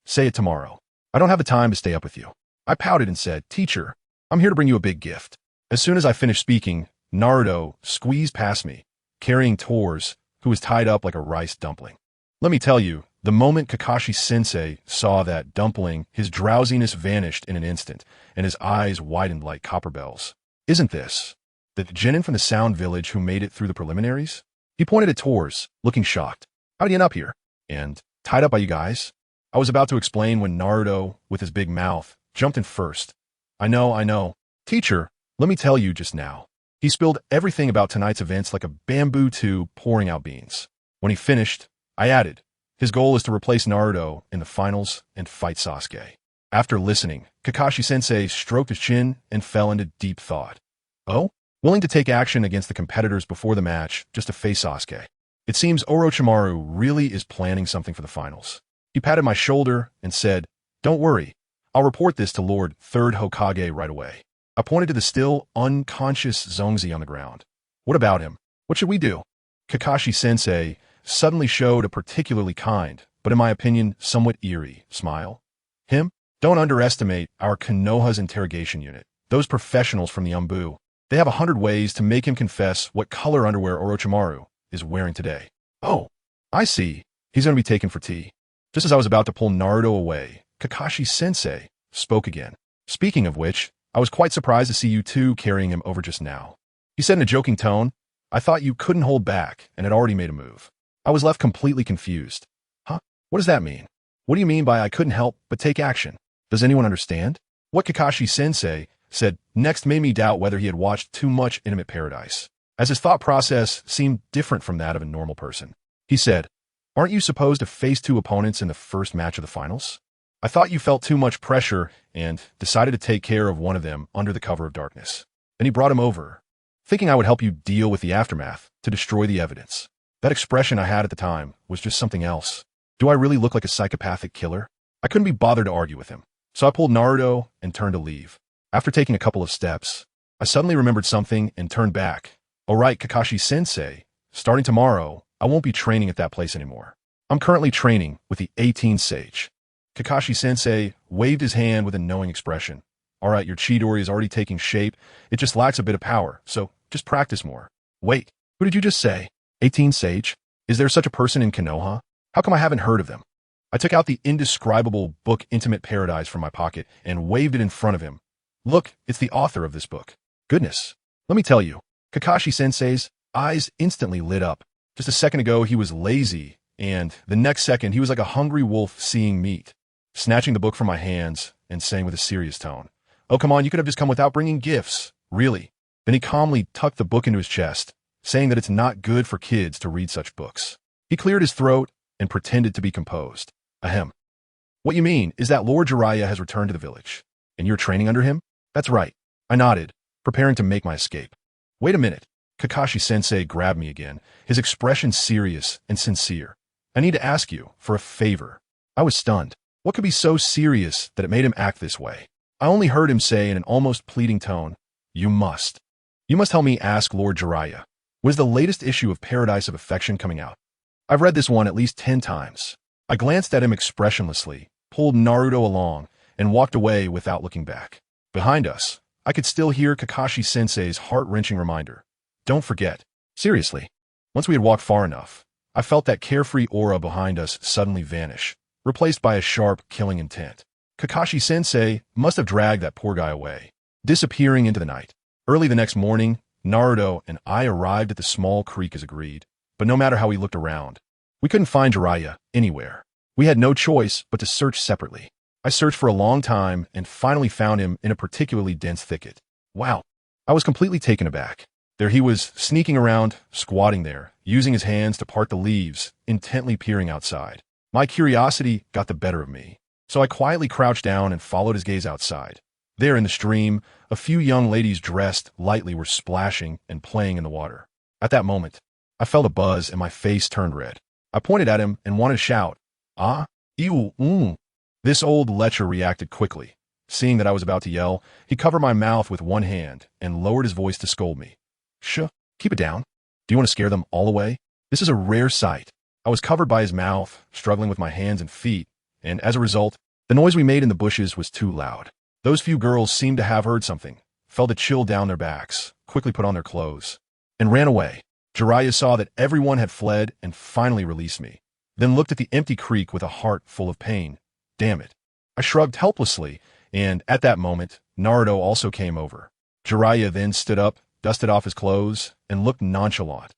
say it tomorrow. I don't have the time to stay up with you." I pouted and said, "Teacher, I'm here to bring you a big gift." As soon as I finished speaking, Naruto squeezed past me, carrying Tors, who was tied up like a rice dumpling. Let me tell you, the moment Kakashi-sensei saw that dumpling, his drowsiness vanished in an instant, and his eyes widened like copper bells. "Isn't this the genin from the Sound Village who made it through the preliminaries?" He pointed at Tors, looking shocked. "How did he end up here? And tied up by you guys?" I was about to explain when Naruto, with his big mouth, jumped in first. I know. Teacher, let me tell you just now." He spilled everything about tonight's events like a bamboo tube pouring out beans. When he finished, I added, his goal is to replace Naruto in the finals and fight Sasuke. After listening, Kakashi-sensei stroked his chin and fell into deep thought. Oh? Willing to take action against the competitors before the match just to face Sasuke. It seems Orochimaru really is planning something for the finals. He patted my shoulder and said, "Don't worry. I'll report this to Lord 3rd Hokage right away." I pointed to the still unconscious Zongzi on the ground. "What about him? What should we do?" Kakashi-sensei suddenly showed a particularly kind, but in my opinion, somewhat eerie, smile. "Him? Don't underestimate our Konoha's interrogation unit. Those professionals from the Umbu. They have 100 ways to make him confess what color underwear Orochimaru is wearing today." "Oh, I see. He's going to be taken for tea." Just as I was about to pull Naruto away, Kakashi-sensei spoke again. "Speaking of which, I was quite surprised to see you two carrying him over just now." He said in a joking tone, "I thought you couldn't hold back and had already made a move." I was left completely confused. Huh? What does that mean? What do you mean by I couldn't help but take action? Does anyone understand? What Kakashi-sensei said next made me doubt whether he had watched too much Intimate Paradise, as his thought process seemed different from that of a normal person. He said, "Aren't you supposed to face 2 opponents in the first match of the finals? I thought you felt too much pressure and decided to take care of one of them under the cover of darkness." Then he brought him over, thinking I would help you deal with the aftermath to destroy the evidence. That expression I had at the time was just something else. Do I really look like a psychopathic killer? I couldn't be bothered to argue with him, so I pulled Naruto and turned to leave. After taking a couple of steps, I suddenly remembered something and turned back. "All right, Kakashi-sensei, starting tomorrow, I won't be training at that place anymore. I'm currently training with the 18th Sage." Kakashi-sensei waved his hand with a knowing expression. "All right, your Chidori is already taking shape. It just lacks a bit of power, so just practice more." "Wait, who did you just say? 18 Sage? Is there such a person in Konoha? How come I haven't heard of them?" I took out the indescribable book Intimate Paradise from my pocket and waved it in front of him. "Look, it's the author of this book." Goodness, let me tell you, Kakashi-sensei's eyes instantly lit up. Just a second ago, he was lazy, and the next second, he was like a hungry wolf seeing meat. Snatching the book from my hands and saying with a serious tone, "Oh, come on, you could have just come without bringing gifts. Really?" Then he calmly tucked the book into his chest, saying that it's not good for kids to read such books. He cleared his throat and pretended to be composed. "Ahem. What you mean is that Lord Jiraiya has returned to the village, and you're training under him?" "That's right." I nodded, preparing to make my escape. "Wait a minute." Kakashi-sensei grabbed me again, his expression serious and sincere. "I need to ask you for a favor." I was stunned. What could be so serious that it made him act this way? I only heard him say in an almost pleading tone, You must help me ask Lord Jiraiya. Was the latest issue of Paradise of Affection coming out? I've read this one at least 10 times. I glanced at him expressionlessly, pulled Naruto along, and walked away without looking back. Behind us, I could still hear Kakashi-sensei's heart-wrenching reminder. "Don't forget." Seriously. Once we had walked far enough, I felt that carefree aura behind us suddenly vanish, replaced by a sharp, killing intent. Kakashi-sensei must have dragged that poor guy away, disappearing into the night. Early the next morning, Naruto and I arrived at the small creek as agreed, but no matter how we looked around, we couldn't find Jiraiya anywhere. We had no choice but to search separately. I searched for a long time and finally found him in a particularly dense thicket. Wow, I was completely taken aback. There he was, sneaking around, squatting there, using his hands to part the leaves, intently peering outside. My curiosity got the better of me, so I quietly crouched down and followed his gaze outside. There in the stream, a few young ladies dressed lightly were splashing and playing in the water. At that moment, I felt a buzz and my face turned red. I pointed at him and wanted to shout, "Ah, ew, This old lecher reacted quickly. Seeing that I was about to yell, he covered my mouth with one hand and lowered his voice to scold me. Keep it down. Do you want to scare them all away? This is a rare sight." I was covered by his mouth, struggling with my hands and feet, and as a result, the noise we made in the bushes was too loud. Those few girls seemed to have heard something, felt a chill down their backs, quickly put on their clothes, and ran away. Jiraiya saw that everyone had fled and finally released me, then looked at the empty creek with a heart full of pain. Damn it. I shrugged helplessly, and at that moment, Naruto also came over. Jiraiya then stood up, dusted off his clothes, and looked nonchalant.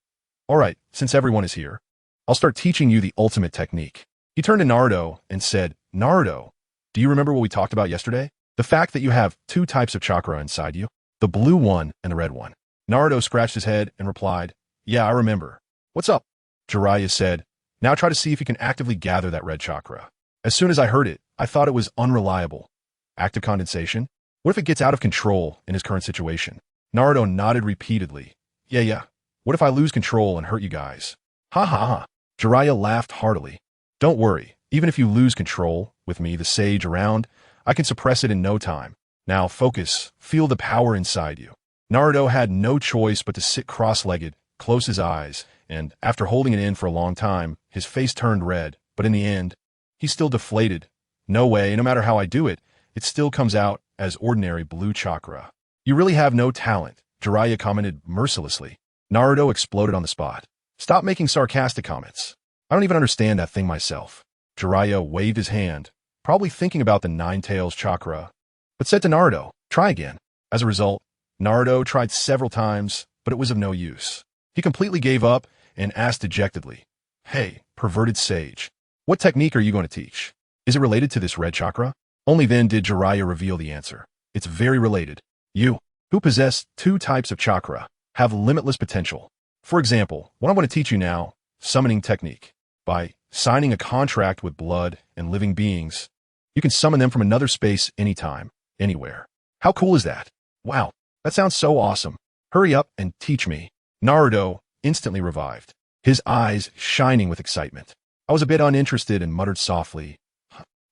"All right, since everyone is here, I'll start teaching you the ultimate technique." He turned to Naruto and said, "Naruto, do you remember what we talked about yesterday? The fact that you have 2 types of chakra inside you, the blue one and the red one." Naruto scratched his head and replied, "Yeah, I remember." "What's up?" Jiraiya said, "Now try to see if you can actively gather that red chakra." As soon as I heard it, I thought it was unreliable. Active condensation? What if it gets out of control in his current situation? Naruto nodded repeatedly. Yeah. What if I lose control and hurt you guys?" "Ha ha ha." Jiraiya laughed heartily. "Don't worry, Even if you lose control, with me, the sage, around, I can suppress it in no time. Now focus, feel the power inside you. Naruto had no choice but to sit cross-legged, close his eyes, and, after holding it in for a long time, his face turned red, but in the end, he's still deflated. No way, no matter how I do it, it still comes out as ordinary blue chakra. You really have no talent, Jiraiya commented mercilessly. Naruto exploded on the spot. Stop making sarcastic comments. I don't even understand that thing myself. Jiraiya waved his hand, probably thinking about the Nine Tails chakra, but said to Naruto, try again. As a result, Naruto tried several times, but it was of no use. He completely gave up and asked dejectedly, hey, perverted sage, what technique are you going to teach? Is it related to this red chakra? Only then did Jiraiya reveal the answer. It's very related. You, who possess two types of chakra, have limitless potential. For example, what I'm going to teach you now, summoning technique. By signing a contract with blood and living beings, you can summon them from another space anytime, anywhere. How cool is that? Wow, that sounds so awesome. Hurry up and teach me. Naruto instantly revived, his eyes shining with excitement. I was a bit uninterested and muttered softly,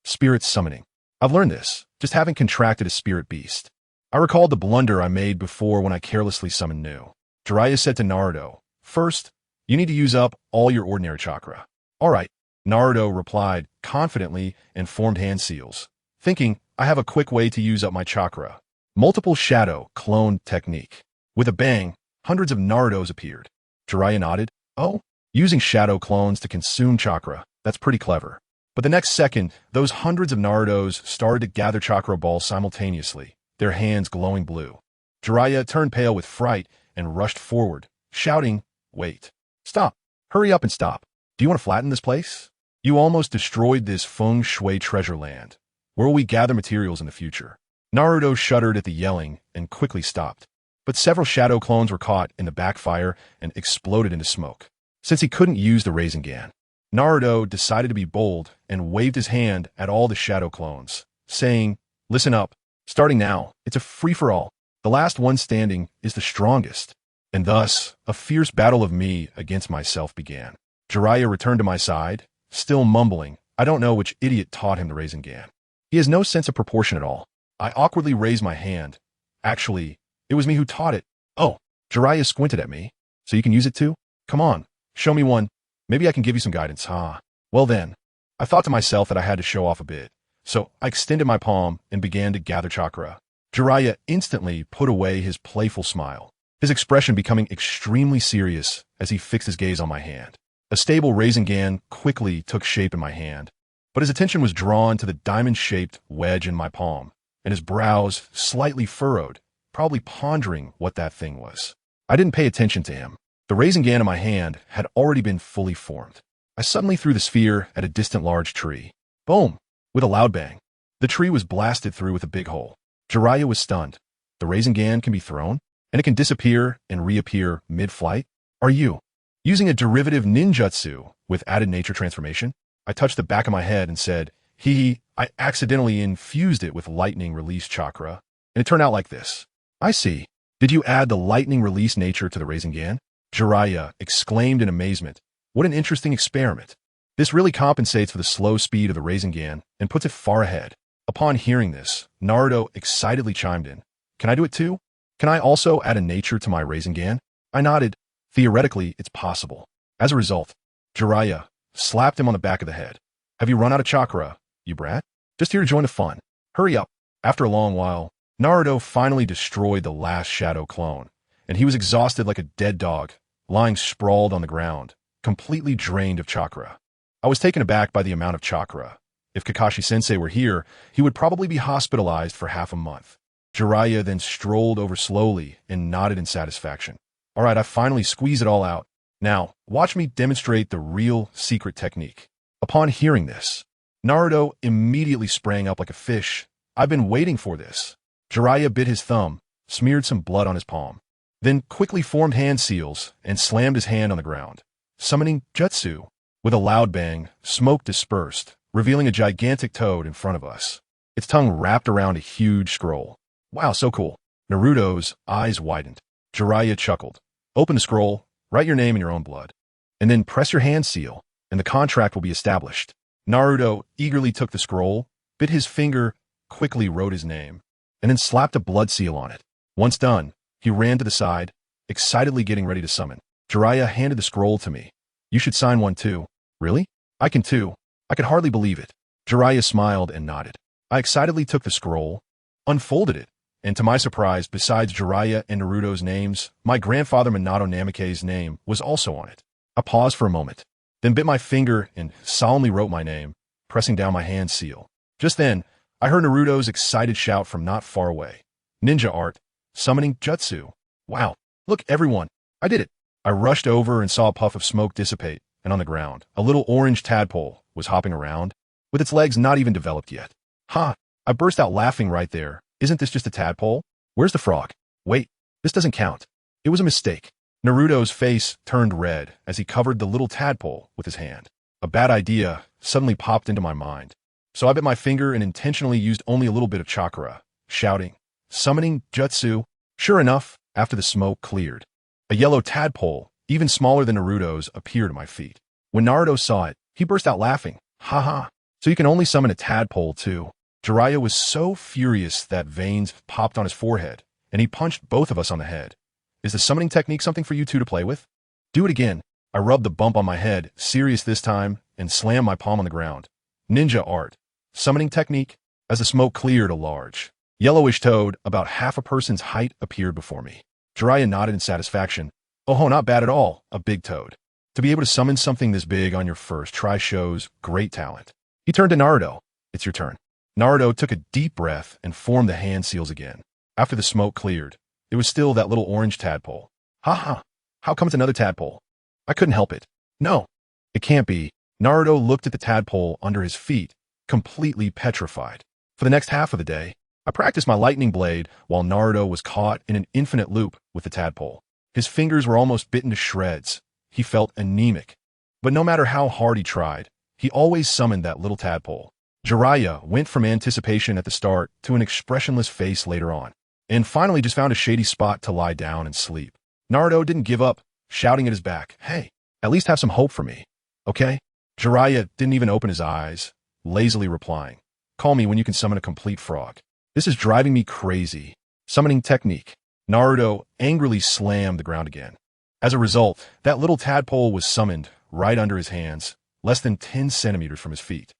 spirit summoning. I've learned this, just having contracted a spirit beast. I recalled the blunder I made before when I carelessly summoned new. Jiraiya said to Naruto, first, you need to use up all your ordinary chakra. All right, Naruto replied confidently and formed hand seals, thinking, I have a quick way to use up my chakra. Multiple shadow clone technique. With a bang, hundreds of Narutos appeared. Jiraiya nodded. Oh, using shadow clones to consume chakra. That's pretty clever. But the next second, those hundreds of Narutos started to gather chakra balls simultaneously, their hands glowing blue. Jiraiya turned pale with fright and rushed forward, shouting, wait. Stop. Hurry up and stop. Do you want to flatten this place? You almost destroyed this feng shui treasure land. Where will we gather materials in the future? Naruto shuddered at the yelling and quickly stopped. But several shadow clones were caught in the backfire and exploded into smoke. Since he couldn't use the Rasengan, Naruto decided to be bold and waved his hand at all the shadow clones, saying, listen up. Starting now, it's a free-for-all. The last one standing is the strongest. And thus, a fierce battle of me against myself began. Jiraiya returned to my side, still mumbling, I don't know which idiot taught him the Rasengan. He has no sense of proportion at all. I awkwardly raised my hand. Actually, it was me who taught it. Oh, Jiraiya squinted at me. So you can use it too? Come on, show me one. Maybe I can give you some guidance, huh? Well then, I thought to myself that I had to show off a bit. So I extended my palm and began to gather chakra. Jiraiya instantly put away his playful smile, his expression becoming extremely serious as he fixed his gaze on my hand. A stable Rasengan quickly took shape in my hand, but his attention was drawn to the diamond-shaped wedge in my palm, and his brows slightly furrowed, probably pondering what that thing was. I didn't pay attention to him. The Rasengan in my hand had already been fully formed. I suddenly threw the sphere at a distant large tree. Boom! With a loud bang. The tree was blasted through with a big hole. Jiraiya was stunned. The Rasengan can be thrown, and it can disappear and reappear mid-flight? Are you using a derivative ninjutsu with added nature transformation? I touched the back of my head and said, I accidentally infused it with lightning release chakra, and it turned out like this. I see. Did you add the lightning release nature to the Rasengan? Jiraiya exclaimed in amazement. What an interesting experiment. This really compensates for the slow speed of the Rasengan and puts it far ahead. Upon hearing this, Naruto excitedly chimed in. Can I do it too? Can I also add a nature to my Rasengan? I nodded. Theoretically, it's possible. As a result, Jiraiya slapped him on the back of the head. Have you run out of chakra, you brat? Just here to join the fun. Hurry up. After a long while, Naruto finally destroyed the last shadow clone, and he was exhausted like a dead dog, lying sprawled on the ground, completely drained of chakra. I was taken aback by the amount of chakra. If Kakashi-sensei were here, he would probably be hospitalized for half a month. Jiraiya then strolled over slowly and nodded in satisfaction. All right, I finally squeezed it all out. Now, watch me demonstrate the real secret technique. Upon hearing this, Naruto immediately sprang up like a fish. I've been waiting for this. Jiraiya bit his thumb, smeared some blood on his palm, then quickly formed hand seals and slammed his hand on the ground, summoning jutsu. With a loud bang, smoke dispersed, revealing a gigantic toad in front of us. Its tongue wrapped around a huge scroll. Wow, so cool. Naruto's eyes widened. Jiraiya chuckled. Open the scroll, write your name in your own blood, and then press your hand seal, and the contract will be established. Naruto eagerly took the scroll, bit his finger, quickly wrote his name, and then slapped a blood seal on it. Once done, he ran to the side, excitedly getting ready to summon. Jiraiya handed the scroll to me. You should sign one too. Really? I can too. I could hardly believe it. Jiraiya smiled and nodded. I excitedly took the scroll, unfolded it, and to my surprise, besides Jiraiya and Naruto's names, my grandfather Minato Namake's name was also on it. I paused for a moment, then bit my finger and solemnly wrote my name, pressing down my hand seal. Just then, I heard Naruto's excited shout from not far away. Ninja art, summoning jutsu. Wow, look everyone, I did it. I rushed over and saw a puff of smoke dissipate, and on the ground, a little orange tadpole was hopping around, with its legs not even developed yet. Ha! I burst out laughing right there. Isn't this just a tadpole? Where's the frog? Wait, this doesn't count. It was a mistake. Naruto's face turned red as he covered the little tadpole with his hand. A bad idea suddenly popped into my mind. So I bit my finger and intentionally used only a little bit of chakra, shouting, summoning jutsu. Sure enough, after the smoke cleared, a yellow tadpole, even smaller than Naruto's, appeared at my feet. When Naruto saw it, he burst out laughing. Ha ha. So you can only summon a tadpole too. Jiraiya was so furious that veins popped on his forehead, and he punched both of us on the head. Is the summoning technique something for you two to play with? Do it again. I rubbed the bump on my head, serious this time, and slammed my palm on the ground. Ninja art. Summoning technique. As the smoke cleared, a large, yellowish toad, about half a person's height, appeared before me. Jiraiya nodded in satisfaction. Oh, not bad at all, a big toad. To be able to summon something this big on your first try shows great talent. He turned to Naruto. It's your turn. Naruto took a deep breath and formed the hand seals again. After the smoke cleared, it was still that little orange tadpole. Ha ha. How come it's another tadpole? I couldn't help it. No, it can't be. Naruto looked at the tadpole under his feet, completely petrified. For the next half of the day, I practiced my lightning blade while Naruto was caught in an infinite loop with the tadpole. His fingers were almost bitten to shreds. He felt anemic. But no matter how hard he tried, he always summoned that little tadpole. Jiraiya went from anticipation at the start to an expressionless face later on, and finally just found a shady spot to lie down and sleep. Naruto didn't give up, shouting at his back, hey, at least have some hope for me, okay? Jiraiya didn't even open his eyes, lazily replying, call me when you can summon a complete frog. This is driving me crazy. Summoning technique. Naruto angrily slammed the ground again. As a result, that little tadpole was summoned right under his hands, less than 10 centimeters from his feet.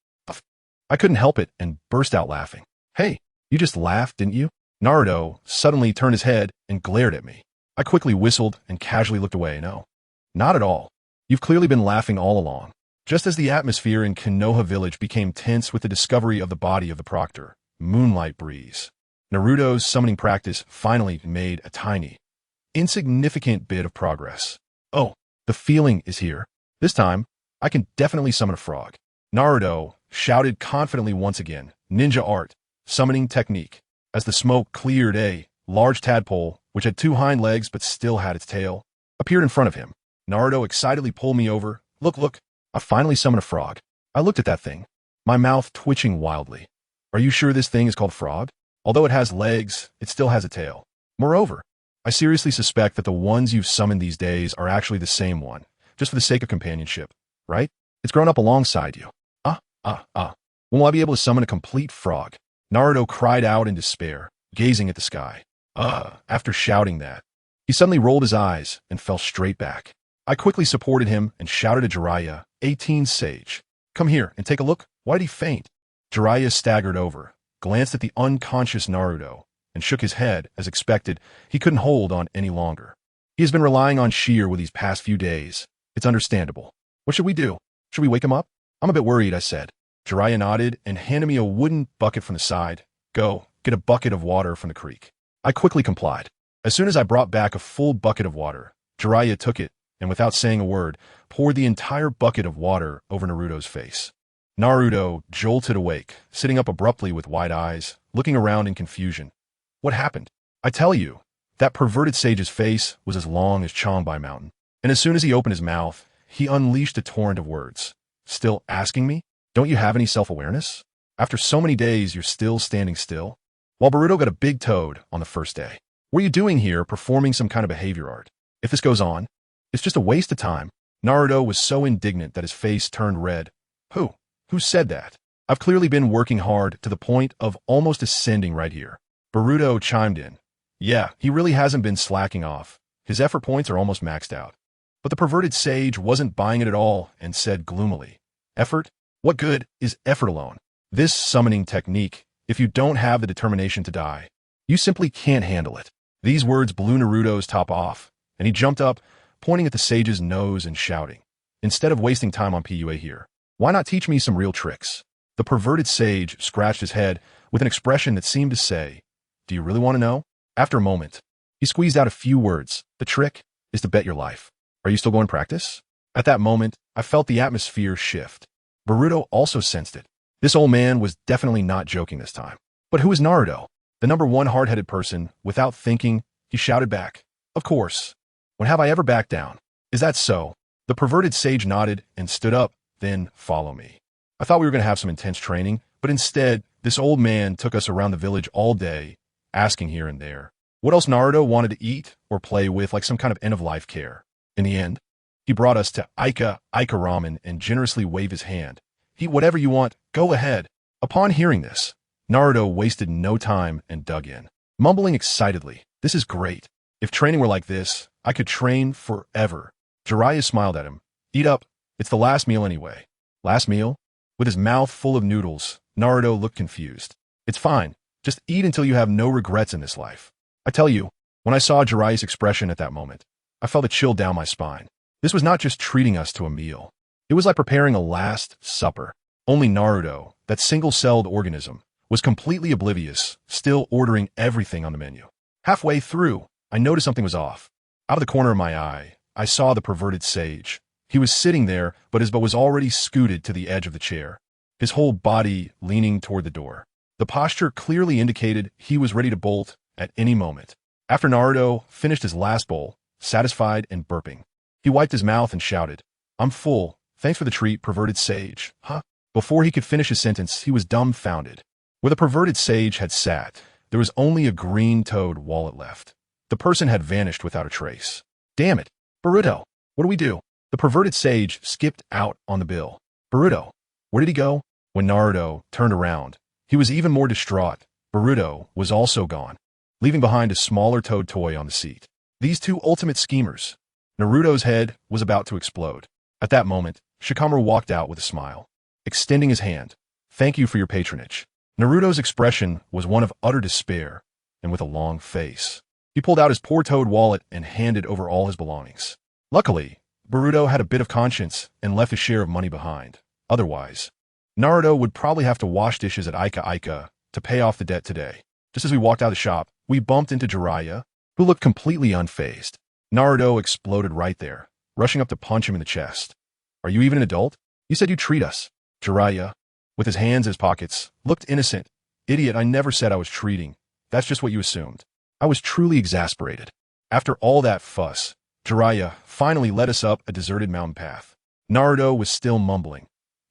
I couldn't help it and burst out laughing. Hey, you just laughed, didn't you? Naruto suddenly turned his head and glared at me. I quickly whistled and casually looked away. No, not at all. You've clearly been laughing all along. Just as the atmosphere in Konoha village became tense with the discovery of the body of the proctor, Moonlight Breeze, Naruto's summoning practice finally made a tiny, insignificant bit of progress. Oh, the feeling is here. This time, I can definitely summon a frog. Naruto shouted confidently once again, ninja art, summoning technique. As the smoke cleared, a large tadpole, which had 2 hind legs but still had its tail, appeared in front of him. Naruto excitedly pulled me over. Look, I finally summoned a frog. I looked at that thing, my mouth twitching wildly. Are you sure this thing is called frog? Although it has legs, it still has a tail. Moreover, I seriously suspect that the ones you've summoned these days are actually the same one, just for the sake of companionship, right? It's grown up alongside you. When will I be able to summon a complete frog? Naruto cried out in despair, gazing at the sky. After shouting that, he suddenly rolled his eyes and fell straight back. I quickly supported him and shouted to Jiraiya, 18 Sage. Come here and take a look. Why did he faint? Jiraiya staggered over, glanced at the unconscious Naruto, and shook his head. As expected, he couldn't hold on any longer. He has been relying on sheer with these past few days. It's understandable. What should we do? Should we wake him up? I'm a bit worried, I said. Jiraiya nodded and handed me a wooden bucket from the side. Go, get a bucket of water from the creek. I quickly complied. As soon as I brought back a full bucket of water, Jiraiya took it and without saying a word, poured the entire bucket of water over Naruto's face. Naruto jolted awake, sitting up abruptly with wide eyes, looking around in confusion. What happened? I tell you, that perverted sage's face was as long as Changbai Mountain, and as soon as he opened his mouth, he unleashed a torrent of words. Still asking me? Don't you have any self-awareness? After so many days, you're still standing still? While Boruto got a big toad on the first day. What are you doing here, performing some kind of behavior art? If this goes on, it's just a waste of time. Naruto was so indignant that his face turned red. Who Who said that? I've clearly been working hard to the point of almost ascending right here. Boruto chimed in. Yeah, he really hasn't been slacking off. His effort points are almost maxed out. But the perverted sage wasn't buying it at all and said gloomily, Effort? What good is effort alone? This summoning technique, if you don't have the determination to die, you simply can't handle it. These words blew Naruto's top off, and he jumped up, pointing at the sage's nose and shouting, Instead of wasting time on PUA here, why not teach me some real tricks? The perverted sage scratched his head with an expression that seemed to say, Do you really want to know? After a moment, he squeezed out a few words. The trick is to bet your life. Are you still going to practice? At that moment, I felt the atmosphere shift. Boruto also sensed it. This old man was definitely not joking this time. But who is Naruto? The number one hard-headed person. Without thinking, he shouted back, Of course. When have I ever backed down? Is that so? The perverted sage nodded and stood up, then follow me. I thought we were going to have some intense training, but instead, this old man took us around the village all day, asking here and there what else Naruto wanted to eat or play with, like some kind of end-of-life care. In the end, he brought us to Aika Ramen and generously waved his hand. Eat whatever you want, go ahead. Upon hearing this, Naruto wasted no time and dug in, mumbling excitedly, This is great. If training were like this, I could train forever. Jiraiya smiled at him. Eat up. It's the last meal anyway. Last meal? With his mouth full of noodles, Naruto looked confused. It's fine. Just eat until you have no regrets in this life. I tell you, when I saw Jiraiya's expression at that moment, I felt a chill down my spine. This was not just treating us to a meal. It was like preparing a last supper. Only Naruto, that single-celled organism, was completely oblivious, still ordering everything on the menu. Halfway through, I noticed something was off. Out of the corner of my eye, I saw the perverted sage. He was sitting there, but his butt was already scooted to the edge of the chair, his whole body leaning toward the door. The posture clearly indicated he was ready to bolt at any moment. After Naruto finished his last bowl, satisfied and burping, he wiped his mouth and shouted, I'm full. Thanks for the treat, perverted sage. Huh? Before he could finish his sentence, he was dumbfounded. Where the perverted sage had sat, there was only a green-toed wallet left. The person had vanished without a trace. Damn it. Boruto, what do we do? The perverted sage skipped out on the bill. Boruto, where did he go? When Naruto turned around, he was even more distraught. Boruto was also gone, leaving behind a smaller toad toy on the seat. These two ultimate schemers. Naruto's head was about to explode. At that moment, Shikamaru walked out with a smile, extending his hand. Thank you for your patronage. Naruto's expression was one of utter despair, and with a long face. He pulled out his poor toad wallet and handed over all his belongings. Luckily, Boruto had a bit of conscience and left his share of money behind. Otherwise, Naruto would probably have to wash dishes at Aika to pay off the debt today. Just as we walked out of the shop, we bumped into Jiraiya, who looked completely unfazed. Naruto exploded right there, rushing up to punch him in the chest. Are you even an adult? You said you'd treat us. Jiraiya, with his hands in his pockets, looked innocent. Idiot, I never said I was treating. That's just what you assumed. I was truly exasperated. After all that fuss, Jiraiya finally led us up a deserted mountain path. Naruto was still mumbling.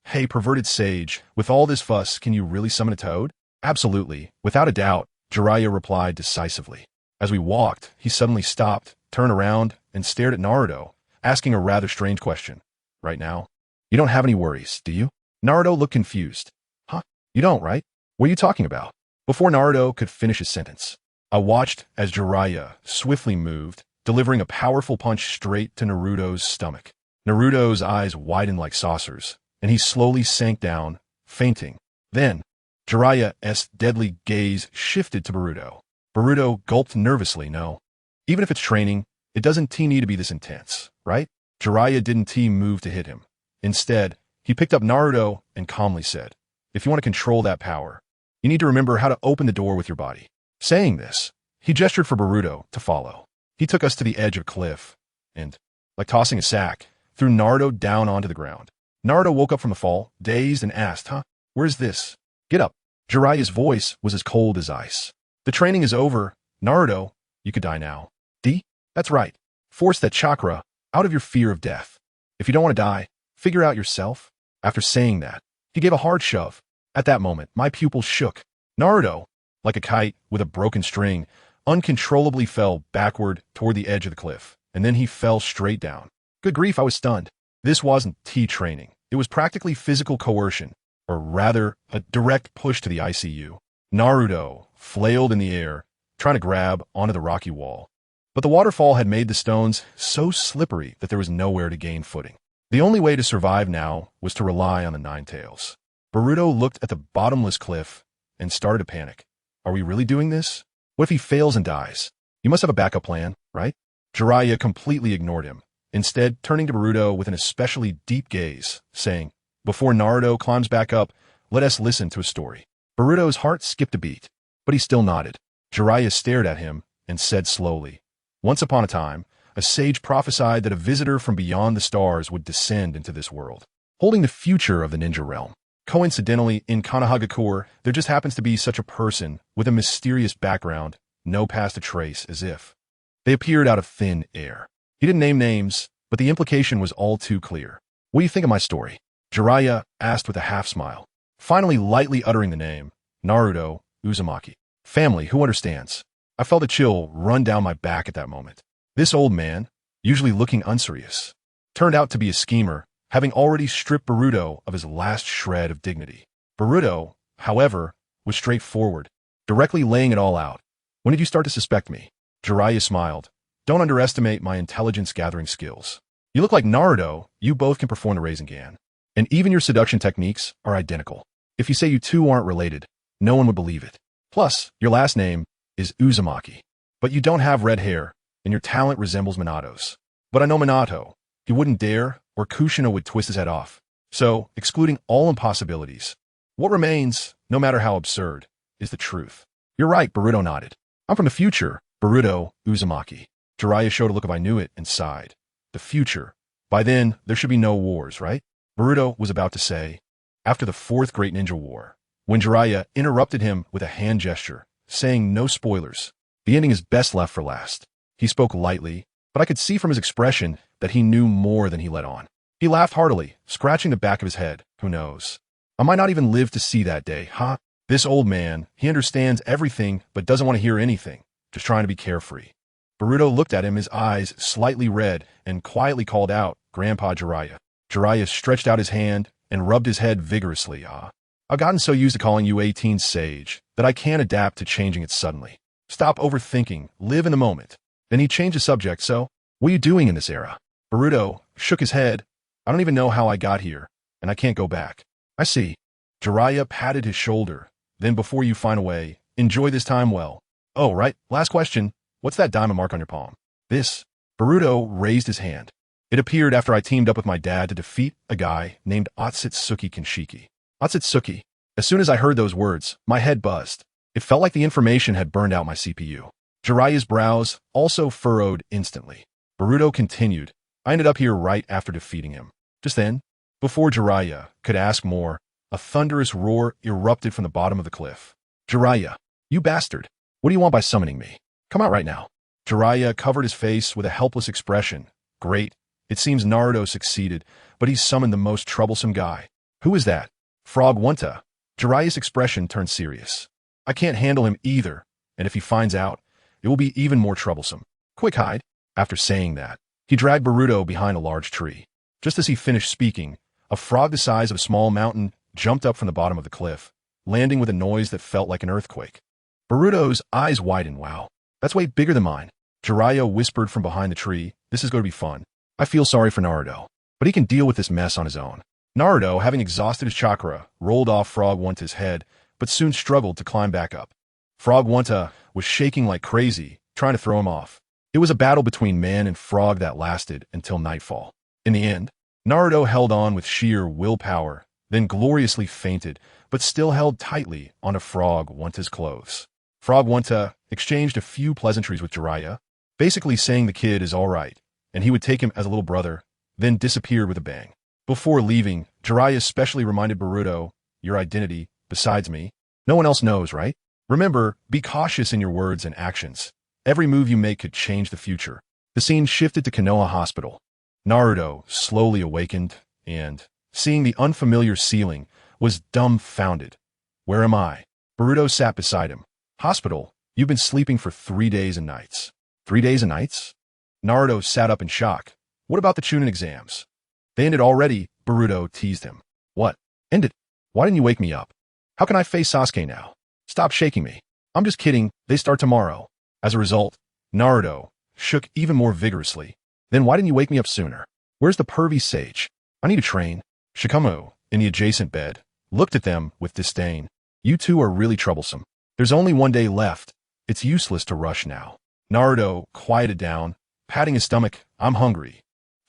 Hey, perverted sage, with all this fuss, can you really summon a toad? Absolutely, without a doubt, Jiraiya replied decisively. As we walked, he suddenly stopped, turned around, and stared at Naruto, asking a rather strange question. Right now? You don't have any worries, do you? Naruto looked confused. Huh? You don't, right? What are you talking about? Before Naruto could finish his sentence, I watched as Jiraiya swiftly moved, delivering a powerful punch straight to Naruto's stomach. Naruto's eyes widened like saucers, and he slowly sank down, fainting. Then, Jiraiya's deadly gaze shifted to Boruto. Boruto gulped nervously, no. Even if it's training, it doesn't need to be this intense, right? Jiraiya didn't move to hit him. Instead, he picked up Naruto and calmly said, If you want to control that power, you need to remember how to open the door with your body. Saying this, he gestured for Boruto to follow. He took us to the edge of a cliff and, like tossing a sack, threw Naruto down onto the ground. Naruto woke up from the fall, dazed, and asked, Where's this? Get up. Jiraiya's voice was as cold as ice. The training is over. Naruto, you could die now. D? That's right. Force that chakra out of your fear of death. If you don't want to die, figure out yourself. After saying that, he gave a hard shove. At that moment, my pupils shook. Naruto, like a kite with a broken string, uncontrollably fell backward toward the edge of the cliff, and then he fell straight down. Good grief, I was stunned. This wasn't training. It was practically physical coercion. or rather, a direct push to the ICU. Naruto flailed in the air, trying to grab onto the rocky wall. But the waterfall had made the stones so slippery that there was nowhere to gain footing. The only way to survive now was to rely on the Nine Tails. Boruto looked at the bottomless cliff and started to panic. Are we really doing this? What if he fails and dies? You must have a backup plan, right? Jiraiya completely ignored him, instead turning to Boruto with an especially deep gaze, saying, "Before Naruto climbs back up, let us listen to a story." Boruto's heart skipped a beat, but he still nodded. Jiraiya stared at him and said slowly, "Once upon a time, a sage prophesied that a visitor from beyond the stars would descend into this world, holding the future of the ninja realm. Coincidentally, in Konohagakure, there just happens to be such a person with a mysterious background, no past to trace, as if they appeared out of thin air." He didn't name names, but the implication was all too clear. "What do you think of my story?" Jiraiya asked with a half-smile, finally lightly uttering the name, Naruto Uzumaki. Family, who understands? I felt a chill run down my back at that moment. This old man, usually looking unserious, turned out to be a schemer, having already stripped Boruto of his last shred of dignity. Boruto, however, was straightforward, directly laying it all out. "When did you start to suspect me?" Jiraiya smiled. "Don't underestimate my intelligence-gathering skills. You look like Naruto, you both can perform the Rasengan. And even your seduction techniques are identical. If you say you two aren't related, no one would believe it. Plus, your last name is Uzumaki. But you don't have red hair, and your talent resembles Minato's. But I know Minato. He wouldn't dare, or Kushina would twist his head off. So, excluding all impossibilities, what remains, no matter how absurd, is the truth." "You're right," Boruto nodded. "I'm from the future, Boruto Uzumaki." Jiraiya showed a look of I knew it and sighed. The future. By then, there should be no wars, right? Boruto was about to say, after the Fourth Great Ninja War, when Jiraiya interrupted him with a hand gesture, saying no spoilers. The ending is best left for last. He spoke lightly, but I could see from his expression that he knew more than he let on. He laughed heartily, scratching the back of his head. Who knows? I might not even live to see that day, huh? This old man, he understands everything but doesn't want to hear anything, just trying to be carefree. Boruto looked at him, his eyes slightly red, and quietly called out, "Grandpa Jiraiya." Jiraiya stretched out his hand and rubbed his head vigorously. "I've gotten so used to calling you 18 Sage that I can't adapt to changing it suddenly. Stop overthinking, live in the moment." Then he changed the subject. "So, what are you doing in this era?" Boruto shook his head. "I don't even know how I got here, and I can't go back." "I see." Jiraiya patted his shoulder. "Then before you find a way, enjoy this time well. Oh, right, last question. What's that diamond mark on your palm?" "This." Boruto raised his hand. "It appeared after I teamed up with my dad to defeat a guy named Otsutsuki Kinshiki." Otsutsuki. As soon as I heard those words, my head buzzed. It felt like the information had burned out my CPU. Jiraiya's brows also furrowed instantly. Boruto continued, "I ended up here right after defeating him." Just then, before Jiraiya could ask more, a thunderous roar erupted from the bottom of the cliff. "Jiraiya, you bastard! What do you want by summoning me? Come out right now." Jiraiya covered his face with a helpless expression. "Great. It seems Naruto succeeded, but he's summoned the most troublesome guy." "Who is that?" "Frog Wanta." Jiraiya's expression turned serious. "I can't handle him either, and if he finds out, it will be even more troublesome. Quick, hide." After saying that, he dragged Boruto behind a large tree. Just as he finished speaking, a frog the size of a small mountain jumped up from the bottom of the cliff, landing with a noise that felt like an earthquake. Boruto's eyes widened. "Wow, that's way bigger than mine." Jiraiya whispered from behind the tree, "This is going to be fun. I feel sorry for Naruto, but he can deal with this mess on his own." Naruto, having exhausted his chakra, rolled off Frog Wanta's head, but soon struggled to climb back up. Frog Wanta was shaking like crazy, trying to throw him off. It was a battle between man and frog that lasted until nightfall. In the end, Naruto held on with sheer willpower, then gloriously fainted, but still held tightly onto Frog Wanta's clothes. Frog Wanta exchanged a few pleasantries with Jiraiya, basically saying the kid is all right, and he would take him as a little brother, then disappeared with a bang. Before leaving, Jiraiya specially reminded Boruto, "Your identity, besides me, no one else knows, right? Remember, be cautious in your words and actions. Every move you make could change the future." The scene shifted to Konoha Hospital. Naruto slowly awakened and, seeing the unfamiliar ceiling, was dumbfounded. "Where am I?" Boruto sat beside him. "Hospital, you've been sleeping for 3 days and nights." 3 days and nights? Naruto sat up in shock. "What about the Chunin exams?" "They ended already," Boruto teased him. "What? Ended? Why didn't you wake me up? How can I face Sasuke now? Stop shaking me. I'm just kidding, they start tomorrow. As a result, Naruto shook even more vigorously. Then why didn't you wake me up sooner? Where's the pervy sage? I need to train. Shikamaru, in the adjacent bed, looked at them with disdain. You two are really troublesome. There's only one day left. It's useless to rush now. Naruto quieted down, patting his stomach. I'm hungry.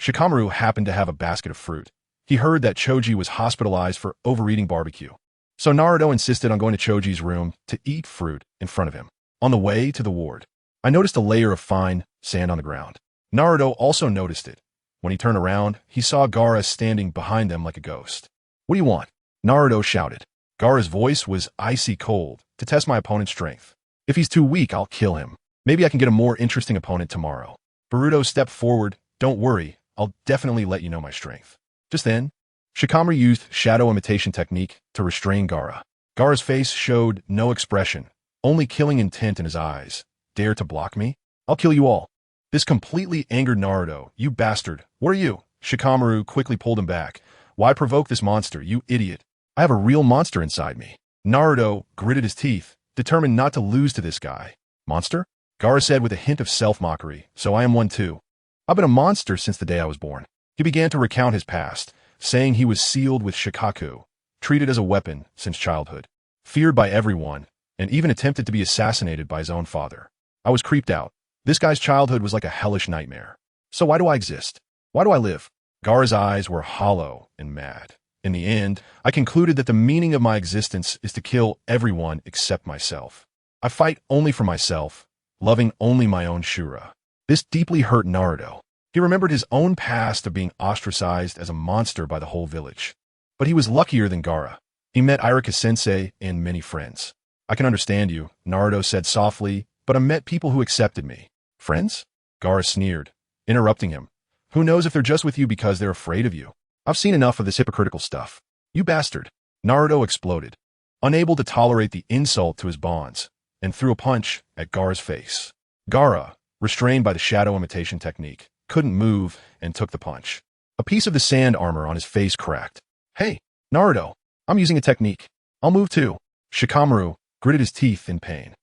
Shikamaru happened to have a basket of fruit. He heard that Choji was hospitalized for overeating barbecue. So Naruto insisted on going to Choji's room to eat fruit in front of him. On the way to the ward, I noticed a layer of fine sand on the ground. Naruto also noticed it. When he turned around, he saw Gaara standing behind them like a ghost. What do you want? Naruto shouted. Gaara's voice was icy cold to test my opponent's strength. If he's too weak, I'll kill him. Maybe I can get a more interesting opponent tomorrow. Boruto stepped forward. Don't worry, I'll definitely let you know my strength. Just then, Shikamaru used shadow imitation technique to restrain Gaara. Gaara's face showed no expression, only killing intent in his eyes. Dare to block me? I'll kill you all. This completely angered Naruto. You bastard. What are you? Shikamaru quickly pulled him back. Why provoke this monster, you idiot? I have a real monster inside me. Naruto gritted his teeth, determined not to lose to this guy. Monster? Gaara said with a hint of self-mockery. So I am one too. I've been a monster since the day I was born. He began to recount his past, saying he was sealed with Shikaku, treated as a weapon since childhood, feared by everyone, and even attempted to be assassinated by his own father. I was creeped out. This guy's childhood was like a hellish nightmare. So why do I exist? Why do I live? Gaara's eyes were hollow and mad. In the end, I concluded that the meaning of my existence is to kill everyone except myself. I fight only for myself, loving only my own Shura. This deeply hurt Naruto. He remembered his own past of being ostracized as a monster by the whole village. But he was luckier than Gaara. He met Iruka-sensei and many friends. I can understand you, Naruto said softly, but I met people who accepted me. Friends? Gaara sneered, interrupting him. Who knows if they're just with you because they're afraid of you? I've seen enough of this hypocritical stuff. You bastard. Naruto exploded, unable to tolerate the insult to his bonds, and threw a punch at Gaara's face. Gaara, restrained by the shadow imitation technique, couldn't move and took the punch. A piece of the sand armor on his face cracked. Hey, Naruto, I'm using a technique. I'll move too. Shikamaru gritted his teeth in pain.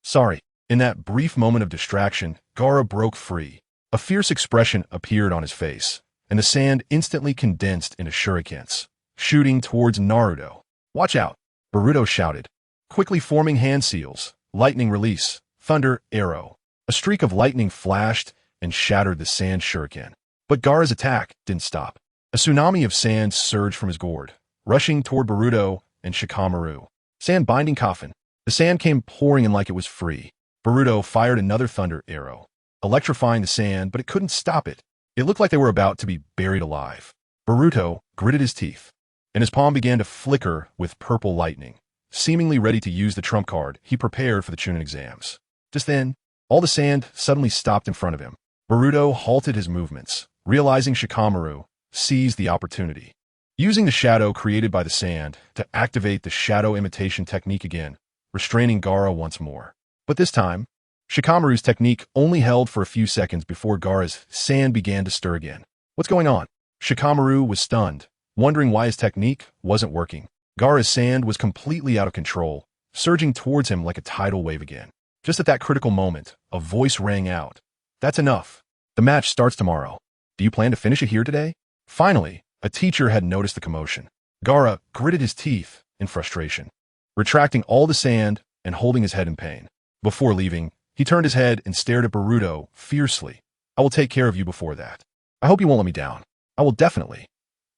Sorry. In that brief moment of distraction, Gaara broke free. A fierce expression appeared on his face, and the sand instantly condensed into shurikens, shooting towards Naruto. Watch out, Boruto shouted, quickly forming hand seals, lightning release, thunder, arrow. A streak of lightning flashed and shattered the sand shuriken. But Gaara's attack didn't stop. A tsunami of sand surged from his gourd, rushing toward Boruto and Shikamaru. Sand binding coffin. The sand came pouring in like it was free. Boruto fired another thunder arrow, electrifying the sand, but it couldn't stop it. It looked like they were about to be buried alive. Boruto gritted his teeth, and his palm began to flicker with purple lightning. Seemingly ready to use the trump card, he prepared for the Chunin exams. Just then, all the sand suddenly stopped in front of him. Boruto halted his movements, realizing Shikamaru seized the opportunity. Using the shadow created by the sand to activate the shadow imitation technique again, restraining Gaara once more. But this time, Shikamaru's technique only held for a few seconds before Gaara's sand began to stir again. What's going on? Shikamaru was stunned, wondering why his technique wasn't working. Gaara's sand was completely out of control, surging towards him like a tidal wave again. Just at that critical moment, a voice rang out. That's enough. The match starts tomorrow. Do you plan to finish it here today? Finally, a teacher had noticed the commotion. Gaara gritted his teeth in frustration, retracting all the sand and holding his head in pain. Before leaving, he turned his head and stared at Boruto fiercely. I will take care of you before that. I hope you won't let me down. I will definitely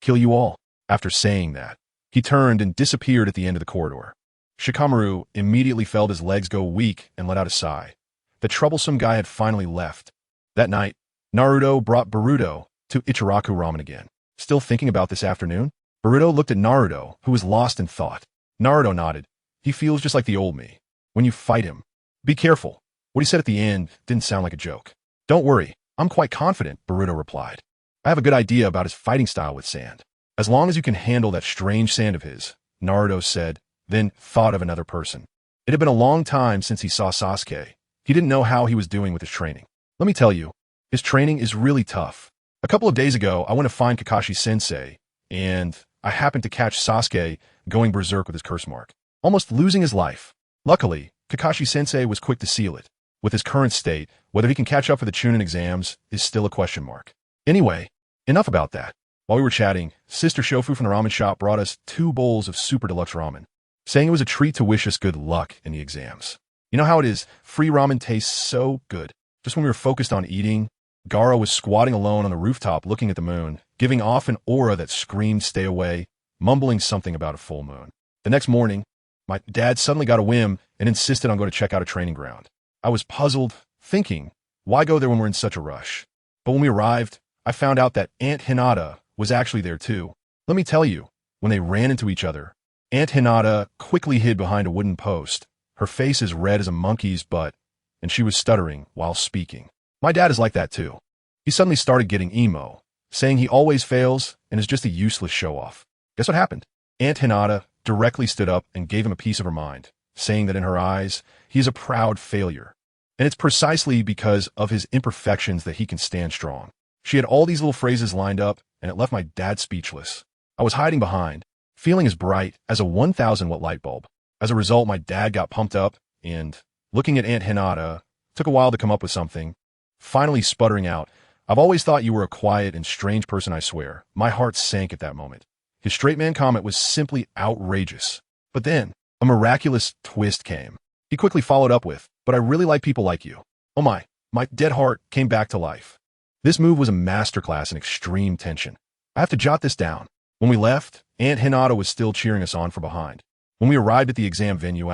kill you all. After saying that, he turned and disappeared at the end of the corridor. Shikamaru immediately felt his legs go weak and let out a sigh. The troublesome guy had finally left. That night, Naruto brought Boruto to Ichiraku Ramen again. Still thinking about this afternoon? Boruto looked at Naruto, who was lost in thought. Naruto nodded. He feels just like the old me. When you fight him, be careful. What he said at the end didn't sound like a joke. Don't worry, I'm quite confident, Boruto replied. I have a good idea about his fighting style with sand. As long as you can handle that strange sand of his, Naruto said, then thought of another person. It had been a long time since he saw Sasuke. He didn't know how he was doing with his training. Let me tell you, his training is really tough. A couple of days ago, I went to find Kakashi-sensei, and I happened to catch Sasuke going berserk with his curse mark, almost losing his life. Luckily, Kakashi-sensei was quick to seal it. With his current state, whether he can catch up for the Chunin exams is still a question mark. Anyway, enough about that. While we were chatting, Sister Shofu from the ramen shop brought us 2 bowls of super deluxe ramen, saying it was a treat to wish us good luck in the exams. You know how it is, free ramen tastes so good. Just when we were focused on eating, Gaara was squatting alone on the rooftop looking at the moon, giving off an aura that screamed stay away, mumbling something about a full moon. The next morning, my dad suddenly got a whim and insisted on going to check out a training ground. I was puzzled, thinking, why go there when we're in such a rush? But when we arrived, I found out that Aunt Hinata was actually there too. Let me tell you, when they ran into each other, Aunt Hinata quickly hid behind a wooden post, her face as red as a monkey's butt, and she was stuttering while speaking. My dad is like that too. He suddenly started getting emo, saying he always fails and is just a useless show-off. Guess what happened? Aunt Hinata directly stood up and gave him a piece of her mind, saying that in her eyes, he is a proud failure. And it's precisely because of his imperfections that he can stand strong. She had all these little phrases lined up, and it left my dad speechless. I was hiding behind, feeling as bright as a 1,000-watt light bulb. As a result, my dad got pumped up, and, looking at Aunt Hinata, took a while to come up with something, finally sputtering out, "I've always thought you were a quiet and strange person, I swear." My heart sank at that moment. His straight man comment was simply outrageous. But then, a miraculous twist came. He quickly followed up with, "But I really like people like you." Oh my dead heart came back to life. This move was a masterclass in extreme tension. I have to jot this down. When we left, Aunt Hinata was still cheering us on from behind. When we arrived at the exam venue,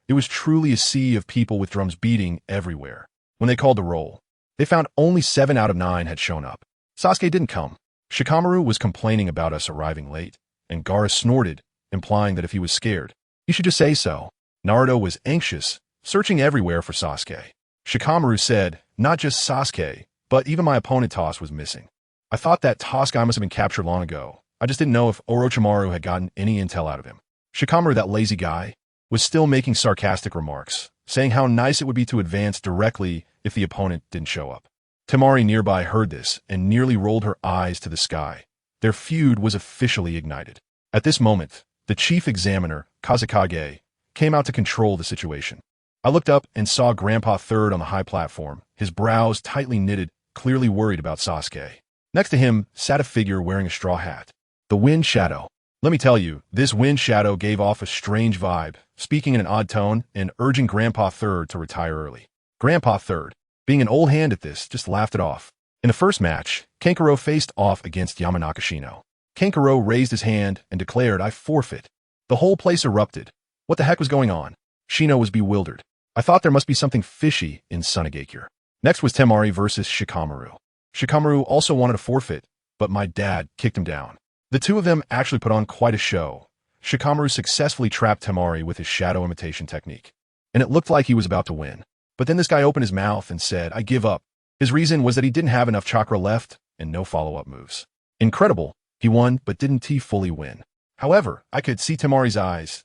it was truly a sea of people with drums beating everywhere. When they called the roll, they found only 7 out of 9 had shown up. Sasuke didn't come. Shikamaru was complaining about us arriving late, and Gaara snorted, implying that if he was scared, he should just say so. Naruto was anxious, searching everywhere for Sasuke. Shikamaru said, not just Sasuke, but even my opponent Toss was missing. I thought that Toss guy must have been captured long ago. I just didn't know if Orochimaru had gotten any intel out of him. Shikamaru, that lazy guy, was still making sarcastic remarks, saying how nice it would be to advance directly if the opponent didn't show up. Temari nearby heard this and nearly rolled her eyes to the sky. Their feud was officially ignited. At this moment, the chief examiner, Kazekage, came out to control the situation. I looked up and saw Grandpa Third on the high platform, his brows tightly knitted, clearly worried about Sasuke. Next to him sat a figure wearing a straw hat. The Wind Shadow. Let me tell you, this Wind Shadow gave off a strange vibe, speaking in an odd tone and urging Grandpa Third to retire early. Grandpa Third, being an old hand at this, just laughed it off. In the first match, Kankuro faced off against Yamanaka Shino. Kankuro raised his hand and declared, "I forfeit." The whole place erupted. What the heck was going on? Shino was bewildered. I thought there must be something fishy in Sunagakure. Next was Temari versus Shikamaru. Shikamaru also wanted to forfeit, but my dad kicked him down. The two of them actually put on quite a show. Shikamaru successfully trapped Temari with his shadow imitation technique, and it looked like he was about to win. But then this guy opened his mouth and said, "I give up." His reason was that he didn't have enough chakra left and no follow-up moves. Incredible. He won, but didn't he fully win? However, I could see Temari's eyes.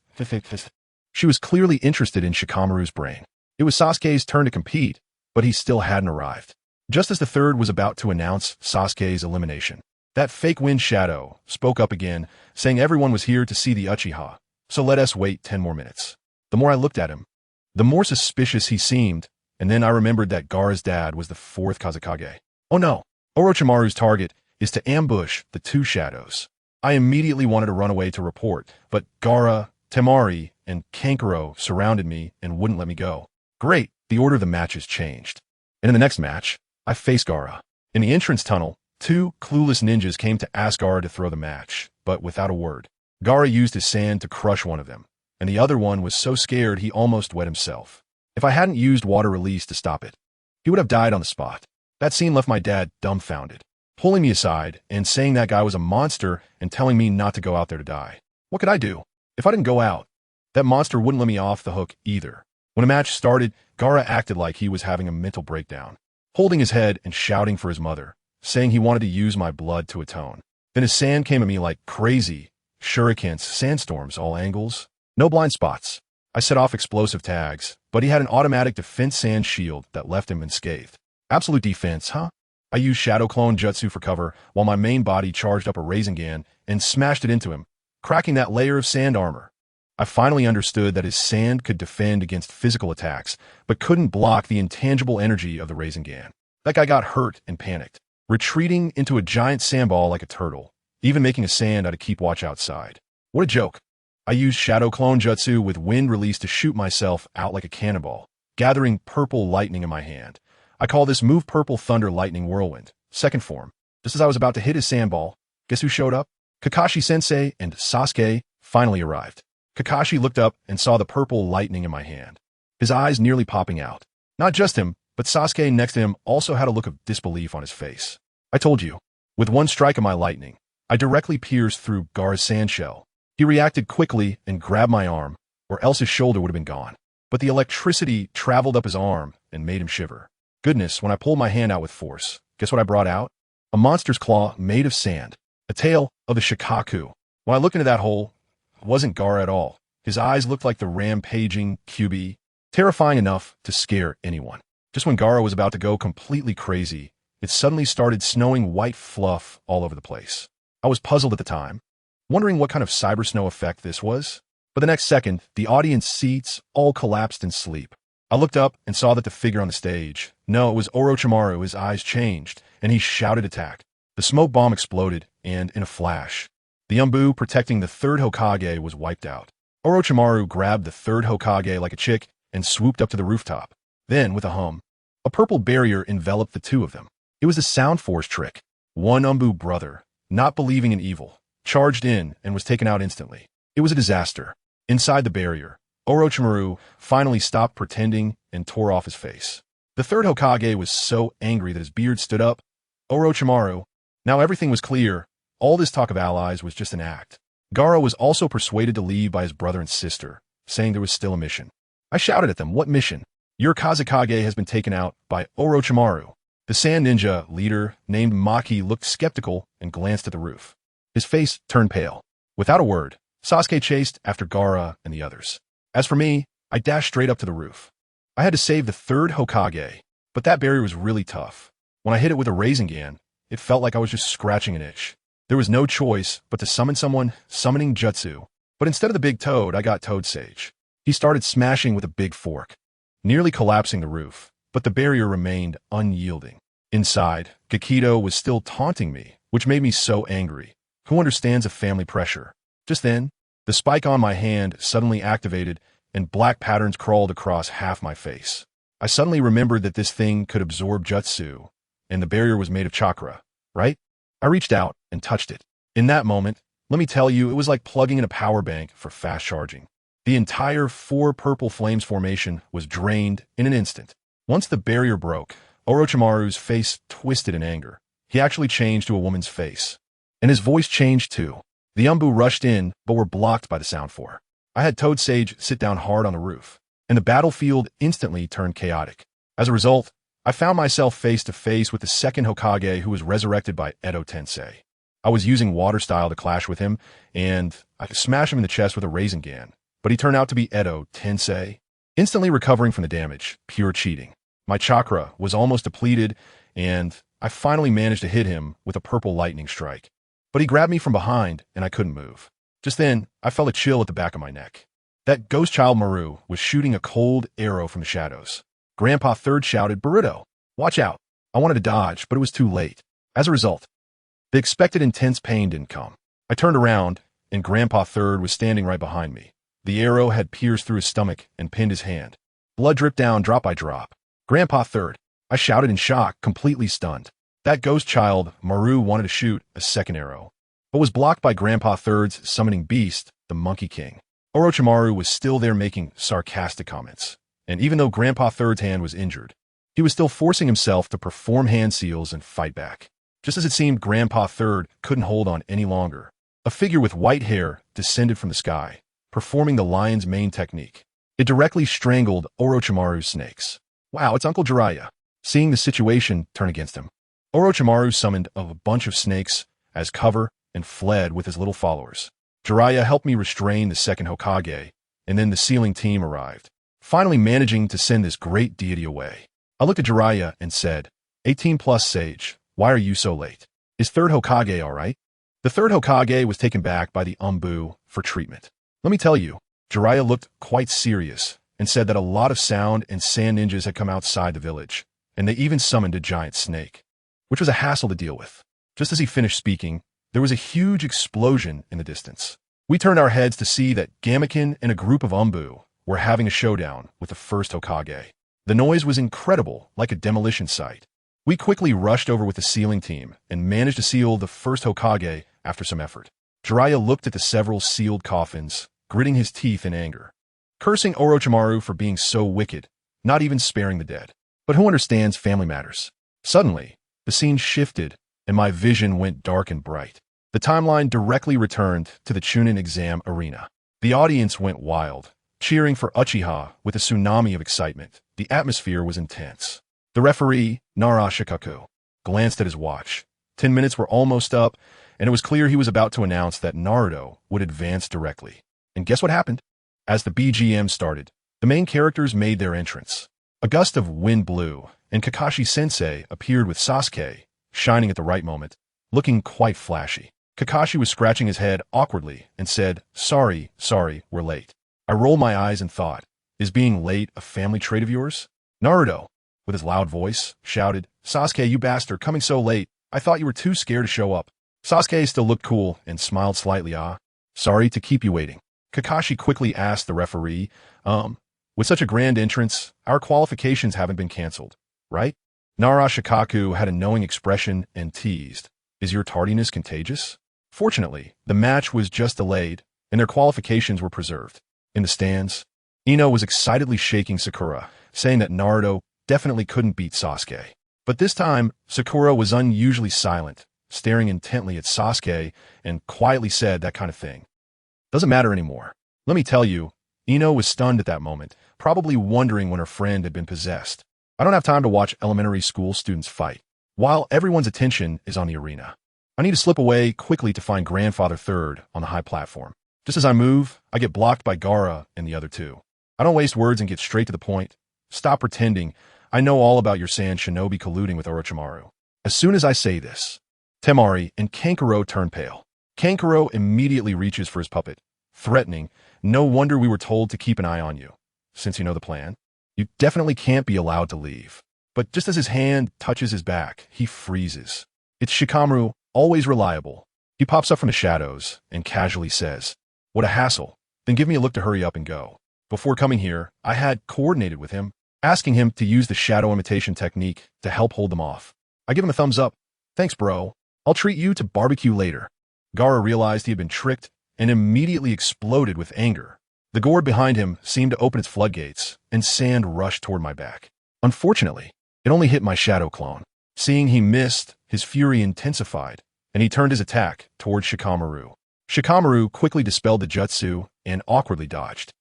She was clearly interested in Shikamaru's brain. It was Sasuke's turn to compete, but he still hadn't arrived. Just as the third was about to announce Sasuke's elimination, that fake Wind Shadow spoke up again, saying everyone was here to see the Uchiha, so let us wait 10 more minutes. The more I looked at him, the more suspicious he seemed, and then I remembered that Gaara's dad was the 4th Kazekage. Oh no, Orochimaru's target is to ambush the 2 shadows. I immediately wanted to run away to report, but Gaara, Temari, and Kankuro surrounded me and wouldn't let me go. Great, the order of the matches changed. And in the next match, I faced Gaara. In the entrance tunnel, 2 clueless ninjas came to ask Gaara to throw the match, but without a word. Gaara used his sand to crush one of them, and the other one was so scared he almost wet himself. If I hadn't used water release to stop it, he would have died on the spot. That scene left my dad dumbfounded, pulling me aside and saying that guy was a monster and telling me not to go out there to die. What could I do? If I didn't go out, that monster wouldn't let me off the hook either. When a match started, Gaara acted like he was having a mental breakdown, holding his head and shouting for his mother, saying he wanted to use my blood to atone. Then his sand came at me like crazy. Shurikens, sandstorms, all angles. No blind spots. I set off explosive tags, but he had an automatic defense sand shield that left him unscathed. Absolute defense, huh? I used Shadow Clone Jutsu for cover while my main body charged up a Rasengan and smashed it into him, cracking that layer of sand armor. I finally understood that his sand could defend against physical attacks, but couldn't block the intangible energy of the Rasengan. That guy got hurt and panicked, retreating into a giant sandball like a turtle, even making a sand out of keep watch outside. What a joke. I used Shadow Clone Jutsu with wind release to shoot myself out like a cannonball, gathering purple lightning in my hand. I call this move Purple Thunder Lightning Whirlwind, second form. Just as I was about to hit his sandball, guess who showed up? Kakashi-sensei and Sasuke finally arrived. Kakashi looked up and saw the purple lightning in my hand, his eyes nearly popping out. Not just him, but Sasuke next to him also had a look of disbelief on his face. I told you. With one strike of my lightning, I directly pierced through Gaara's sand shell. He reacted quickly and grabbed my arm, or else his shoulder would have been gone. But the electricity traveled up his arm and made him shiver. Goodness, when I pulled my hand out with force, guess what I brought out? A monster's claw made of sand. A tail of the Shikaku. When I looked into that hole, it wasn't Gaara at all. His eyes looked like the rampaging QB, terrifying enough to scare anyone. Just when Gaara was about to go completely crazy, it suddenly started snowing white fluff all over the place. I was puzzled at the time, wondering what kind of cyber snow effect this was. But the next second, the audience seats all collapsed in sleep. I looked up and saw that the figure on the stage, no, it was Orochimaru. His eyes changed, and he shouted attack. The smoke bomb exploded, and in a flash, the Umbu protecting the third Hokage was wiped out. Orochimaru grabbed the third Hokage like a chick and swooped up to the rooftop. Then, with a hum, a purple barrier enveloped the two of them. It was a sound force trick. One Umbu brother, not believing in evil, charged in and was taken out instantly. It was a disaster. Inside the barrier, Orochimaru finally stopped pretending and tore off his face. The third Hokage was so angry that his beard stood up. Orochimaru. Now everything was clear. All this talk of allies was just an act. Gaara was also persuaded to leave by his brother and sister, saying there was still a mission. I shouted at them, "What mission? Your Kazekage has been taken out by Orochimaru." The sand ninja leader, named Maki, looked skeptical and glanced at the roof. His face turned pale. Without a word, Sasuke chased after Gaara and the others. As for me, I dashed straight up to the roof. I had to save the third Hokage, but that barrier was really tough. When I hit it with a Rasengan, it felt like I was just scratching an itch. There was no choice but to summon someone summoning jutsu. But instead of the big toad, I got Toad Sage. He started smashing with a big fork, nearly collapsing the roof, but the barrier remained unyielding. Inside, Gakido was still taunting me, which made me so angry. Who understands a family pressure? Just then, the spike on my hand suddenly activated and black patterns crawled across half my face. I suddenly remembered that this thing could absorb jutsu, and the barrier was made of chakra, right? I reached out and touched it. In that moment, let me tell you, it was like plugging in a power bank for fast charging. The entire 4 purple flames formation was drained in an instant. Once the barrier broke, Orochimaru's face twisted in anger. He actually changed to a woman's face. And his voice changed too. The Umbu rushed in, but were blocked by the sound four. I had Toad Sage sit down hard on the roof, and the battlefield instantly turned chaotic. As a result, I found myself face to face with the second Hokage who was resurrected by Edo Tensei. I was using water style to clash with him, and I could smash him in the chest with a Rasengan, but he turned out to be Edo Tensei. Instantly recovering from the damage, pure cheating. My chakra was almost depleted, and I finally managed to hit him with a purple lightning strike. But he grabbed me from behind, and I couldn't move. Just then, I felt a chill at the back of my neck. That ghost child Maru was shooting a cold arrow from the shadows. Grandpa Third shouted, "Boruto, watch out." I wanted to dodge, but it was too late. As a result, the expected intense pain didn't come. I turned around, and Grandpa Third was standing right behind me. The arrow had pierced through his stomach and pinned his hand. Blood dripped down drop by drop. "Grandpa Third," I shouted in shock, completely stunned. That ghost child, Maru, wanted to shoot a second arrow, but was blocked by Grandpa Third's summoning beast, the Monkey King. Orochimaru was still there making sarcastic comments, and even though Grandpa Third's hand was injured, he was still forcing himself to perform hand seals and fight back. Just as it seemed Grandpa Third couldn't hold on any longer, a figure with white hair descended from the sky, performing the lion's mane technique. It directly strangled Orochimaru's snakes. Wow, it's Uncle Jiraiya. Seeing the situation turn against him, Orochimaru summoned a bunch of snakes as cover and fled with his little followers. Jiraiya helped me restrain the second Hokage, and then the sealing team arrived, finally managing to send this great deity away. I looked at Jiraiya and said, 18 plus Sage, Why are you so late? Is third Hokage all right? The third Hokage was taken back by the Umbu for treatment. Let me tell you, Jiraiya looked quite serious and said that a lot of sound and sand ninjas had come outside the village, and they even summoned a giant snake, which was a hassle to deal with. Just as he finished speaking, there was a huge explosion in the distance. We turned our heads to see that Gamaken and a group of Umbu were having a showdown with the first Hokage. The noise was incredible, like a demolition site. We quickly rushed over with the sealing team and managed to seal the first Hokage after some effort. Jiraiya looked at the several sealed coffins, gritting his teeth in anger, cursing Orochimaru for being so wicked, not even sparing the dead. But who understands family matters? Suddenly, the scene shifted and my vision went dark and bright. The timeline directly returned to the Chunin exam arena. The audience went wild, cheering for Uchiha with a tsunami of excitement. The atmosphere was intense. The referee, Naruto, glanced at his watch. 10 minutes were almost up, and it was clear he was about to announce that Naruto would advance directly. And guess what happened? As the BGM started, the main characters made their entrance. A gust of wind blew, and Kakashi-sensei appeared with Sasuke, shining at the right moment, looking quite flashy. Kakashi was scratching his head awkwardly and said, sorry, we're late. I rolled my eyes and thought, is being late a family trait of yours? Naruto, with his loud voice, shouted, Sasuke, you bastard, coming so late. I thought you were too scared to show up. Sasuke still looked cool and smiled slightly. Sorry to keep you waiting. Kakashi quickly asked the referee, with such a grand entrance, our qualifications haven't been canceled, right? Naruto had a knowing expression and teased, is your tardiness contagious? Fortunately, the match was just delayed, and their qualifications were preserved. In the stands, Ino was excitedly shaking Sakura, saying that Naruto definitely couldn't beat Sasuke. But this time, Sakura was unusually silent, staring intently at Sasuke and quietly said that kind of thing. Doesn't matter anymore. Let me tell you, Ino was stunned at that moment, probably wondering when her friend had been possessed. I don't have time to watch elementary school students fight, while everyone's attention is on the arena. I need to slip away quickly to find Grandfather Third on the high platform. Just as I move, I get blocked by Gaara and the other two. I don't waste words and get straight to the point. Stop pretending. I know all about your Sand Shinobi colluding with Orochimaru. As soon as I say this, Temari and Kankuro turn pale. Kankuro immediately reaches for his puppet, threatening, no wonder we were told to keep an eye on you. Since you know the plan, you definitely can't be allowed to leave. But just as his hand touches his back, he freezes. It's Shikamaru, always reliable. He pops up from the shadows and casually says, what a hassle. Then give me a look to hurry up and go. Before coming here, I had coordinated with him, asking him to use the shadow imitation technique to help hold them off. I give him a thumbs up. Thanks, bro. I'll treat you to barbecue later. Gaara realized he had been tricked and immediately exploded with anger. The gourd behind him seemed to open its floodgates, and sand rushed toward my back. Unfortunately, it only hit my shadow clone. Seeing he missed, his fury intensified, and he turned his attack toward Shikamaru. Shikamaru quickly dispelled the jutsu and awkwardly dodged.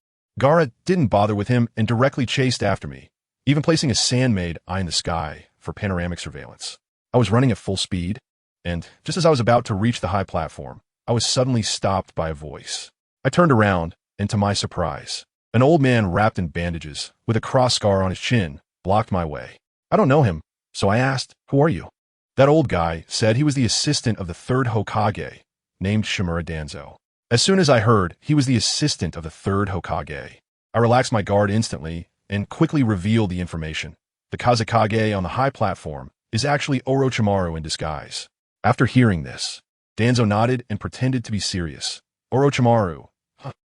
Gaara didn't bother with him and directly chased after me, even placing a sand-made eye in the sky for panoramic surveillance. I was running at full speed, and just as I was about to reach the high platform, I was suddenly stopped by a voice. I turned around, and to my surprise, an old man wrapped in bandages, with a cross scar on his chin, blocked my way. I don't know him, so I asked, who are you? That old guy said he was the assistant of the third Hokage, named Shimura Danzo. As soon as I heard he was the assistant of the third Hokage, I relaxed my guard instantly and quickly revealed the information. The Kazekage on the high platform is actually Orochimaru in disguise. After hearing this, Danzo nodded and pretended to be serious. Orochimaru,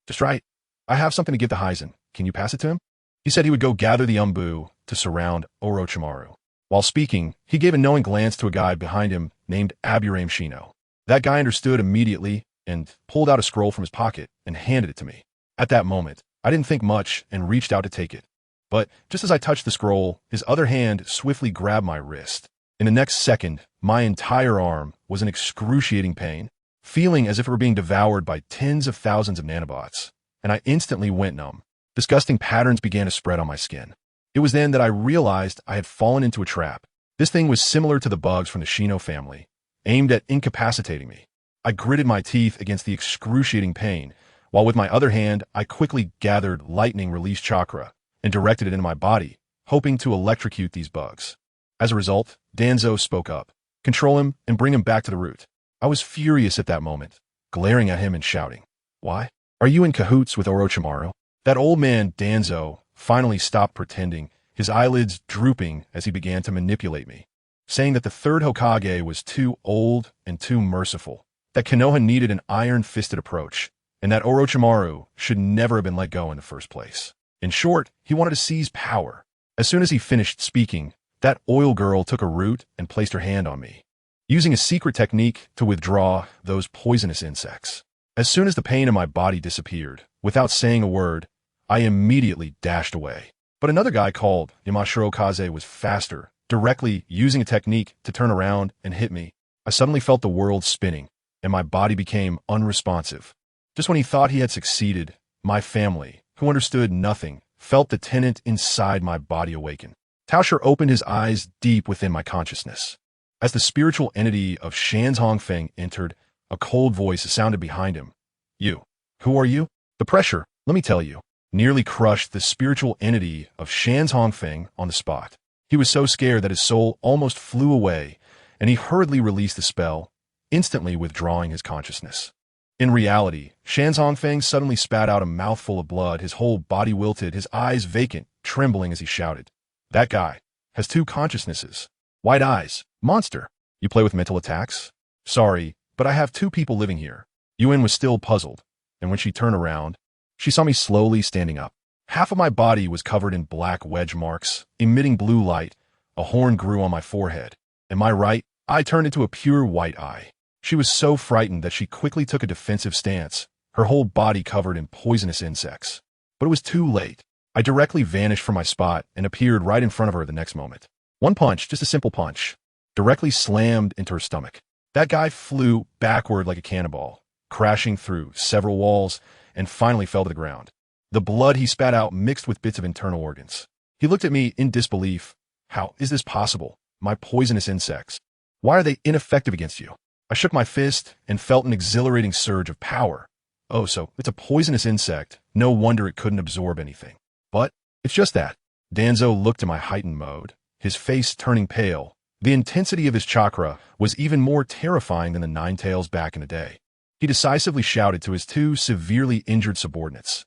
just right. I have something to give to Hizen. Can you pass it to him? He said he would go gather the Umbu to surround Orochimaru. While speaking, he gave a knowing glance to a guy behind him named Aburame Shino. That guy understood immediately and pulled out a scroll from his pocket and handed it to me. At that moment, I didn't think much and reached out to take it. But just as I touched the scroll, his other hand swiftly grabbed my wrist. In the next second, my entire arm was in excruciating pain, feeling as if it were being devoured by tens of thousands of nanobots, and I instantly went numb. Disgusting patterns began to spread on my skin. It was then that I realized I had fallen into a trap. This thing was similar to the bugs from the Shino family, aimed at incapacitating me. I gritted my teeth against the excruciating pain, while with my other hand, I quickly gathered lightning release chakra and directed it into my body, hoping to electrocute these bugs. As a result, Danzo spoke up. control him, and bring him back to the root. I was furious at that moment, glaring at him and shouting, "Why? Are you in cahoots with Orochimaru?" That old man, Danzo, finally stopped pretending, his eyelids drooping as he began to manipulate me, saying that the third Hokage was too old and too merciful, that Konoha needed an iron-fisted approach, and that Orochimaru should never have been let go in the first place. In short, he wanted to seize power. As soon as he finished speaking, that oil girl took a root and placed her hand on me, using a secret technique to withdraw those poisonous insects. As soon as the pain in my body disappeared, without saying a word, I immediately dashed away. But another guy called Yamashiro Kaze was faster, directly using a technique to turn around and hit me. I suddenly felt the world spinning, and my body became unresponsive. Just when he thought he had succeeded, my family, who understood nothing, felt the tenant inside my body awaken. Taosher opened his eyes deep within my consciousness. As the spiritual entity of Shan's Hongfeng entered, a cold voice sounded behind him. "You. Who are you?" The pressure, let me tell you, nearly crushed the spiritual entity of Shan's Hongfeng on the spot. He was so scared that his soul almost flew away, and he hurriedly released the spell, instantly withdrawing his consciousness. In reality, Shan's Hongfeng suddenly spat out a mouthful of blood, his whole body wilted, his eyes vacant, trembling as he shouted, "That guy has two consciousnesses. White eyes. Monster. You play with mental attacks? Sorry, but I have two people living here." Yuen was still puzzled, and when she turned around, she saw me slowly standing up. Half of my body was covered in black wedge marks, emitting blue light. A horn grew on my forehead, and my right eye turned into a pure white eye. She was so frightened that she quickly took a defensive stance, her whole body covered in poisonous insects. But it was too late. I directly vanished from my spot and appeared right in front of her the next moment. One punch, just a simple punch, directly slammed into her stomach. That guy flew backward like a cannonball, crashing through several walls, and finally fell to the ground. The blood he spat out mixed with bits of internal organs. He looked at me in disbelief. "How is this possible? My poisonous insects. Why are they ineffective against you?" I shook my fist and felt an exhilarating surge of power. Oh, so it's a poisonous insect. No wonder it couldn't absorb anything. But it's just that. Danzo looked at my heightened mode, his face turning pale. The intensity of his chakra was even more terrifying than the Nine Tails back in the day. He decisively shouted to his two severely injured subordinates,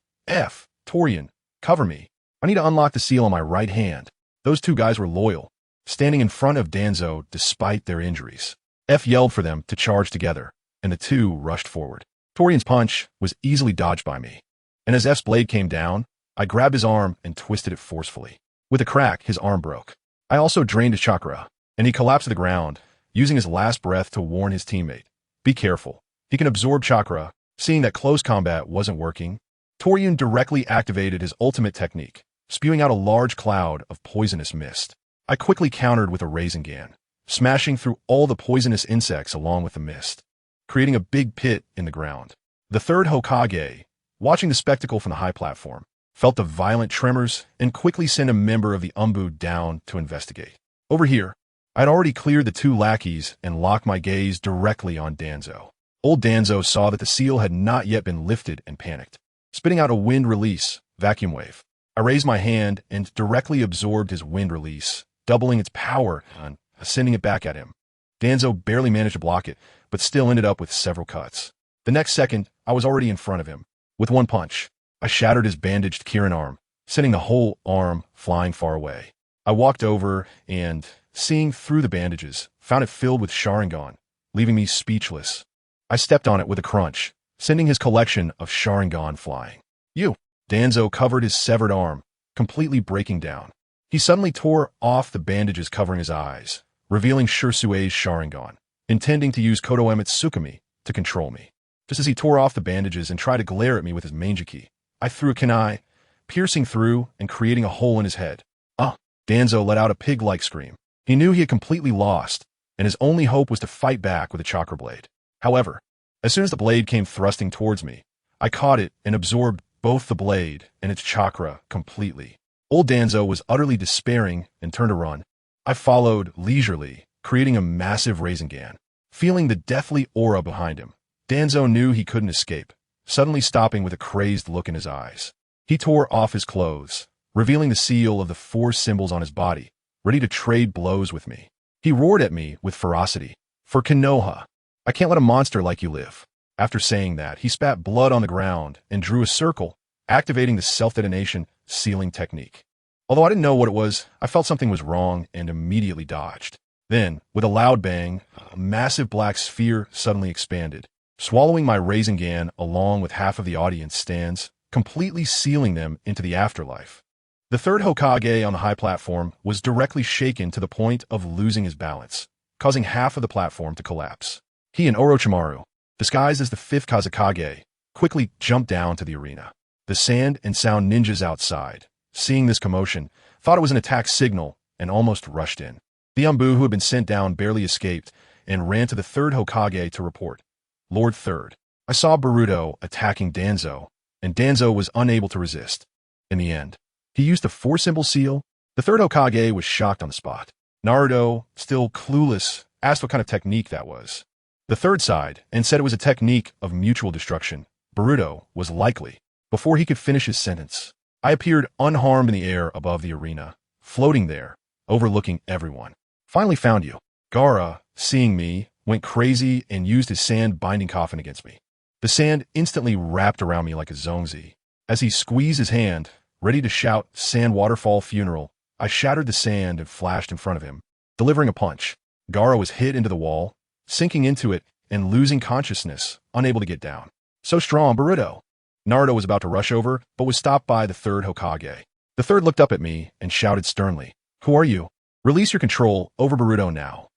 Torian, cover me. I need to unlock the seal on my right hand." Those two guys were loyal, standing in front of Danzo despite their injuries. F yelled for them to charge together, and the two rushed forward. Torian's punch was easily dodged by me, and as F's blade came down, I grabbed his arm and twisted it forcefully. With a crack, his arm broke. I also drained his chakra, and he collapsed to the ground, using his last breath to warn his teammate, "Be careful. He can absorb chakra." Seeing that close combat wasn't working, Torian directly activated his ultimate technique, spewing out a large cloud of poisonous mist. I quickly countered with a Rasengan, smashing through all the poisonous insects along with the mist, creating a big pit in the ground. The third Hokage, watching the spectacle from the high platform, felt the violent tremors and quickly sent a member of the Umbu down to investigate. Over here, I'd already cleared the two lackeys and locked my gaze directly on Danzo. Old Danzo saw that the seal had not yet been lifted and panicked, spitting out a wind release, vacuum wave. I raised my hand and directly absorbed his wind release, doubling its power and sending it back at him. Danzo barely managed to block it, but still ended up with several cuts. The next second, I was already in front of him. With one punch, I shattered his bandaged Kirin arm, sending the whole arm flying far away. I walked over and, seeing through the bandages, found it filled with Sharingan, leaving me speechless. I stepped on it with a crunch, sending his collection of Sharingan flying. "You!" Danzo covered his severed arm, completely breaking down. He suddenly tore off the bandages covering his eyes, revealing Shursue's Sharingan, intending to use Kodoemit's Tsukumi to control me. Just as he tore off the bandages and tried to glare at me with his Mangeki, I threw a kunai, piercing through and creating a hole in his head. Danzo let out a pig-like scream. He knew he had completely lost, and his only hope was to fight back with a chakra blade. However, as soon as the blade came thrusting towards me, I caught it and absorbed both the blade and its chakra completely. Old Danzo was utterly despairing and turned to run. I followed leisurely, creating a massive Rasengan. Feeling the deathly aura behind him, Danzo knew he couldn't escape, suddenly stopping with a crazed look in his eyes. He tore off his clothes, revealing the seal of the 4 symbols on his body, ready to trade blows with me. He roared at me with ferocity. For Konoha, I can't let a monster like you live. After saying that, he spat blood on the ground and drew a circle, activating the self-detonation sealing technique. Although I didn't know what it was, I felt something was wrong and immediately dodged. Then, with a loud bang, a massive black sphere suddenly expanded, swallowing my Rasengan along with half of the audience stands, completely sealing them into the afterlife. The third Hokage on the high platform was directly shaken to the point of losing his balance, causing half of the platform to collapse. He and Orochimaru, disguised as the fifth Kazekage, quickly jumped down to the arena. The sand and sound ninjas outside, seeing this commotion, thought it was an attack signal and almost rushed in. The Anbu who had been sent down barely escaped and ran to the third Hokage to report. Lord Third, I saw Boruto attacking Danzo, and Danzo was unable to resist. In the end, he used the four-symbol seal. The third Hokage was shocked on the spot. Naruto, still clueless, asked what kind of technique that was. The third sighed and said it was a technique of mutual destruction. Boruto was likely. Before he could finish his sentence, I appeared unharmed in the air above the arena, floating there, overlooking everyone. Finally found you. Gaara, seeing me, went crazy and used his sand binding coffin against me. The sand instantly wrapped around me like a zongzi. As he squeezed his hand, ready to shout "Sand Waterfall Funeral," I shattered the sand and flashed in front of him, delivering a punch. Gaara was hit into the wall, sinking into it and losing consciousness, unable to get down. So strong, Boruto. Naruto was about to rush over, but was stopped by the third Hokage. The third looked up at me and shouted sternly, "Who are you? Release your control over Boruto now."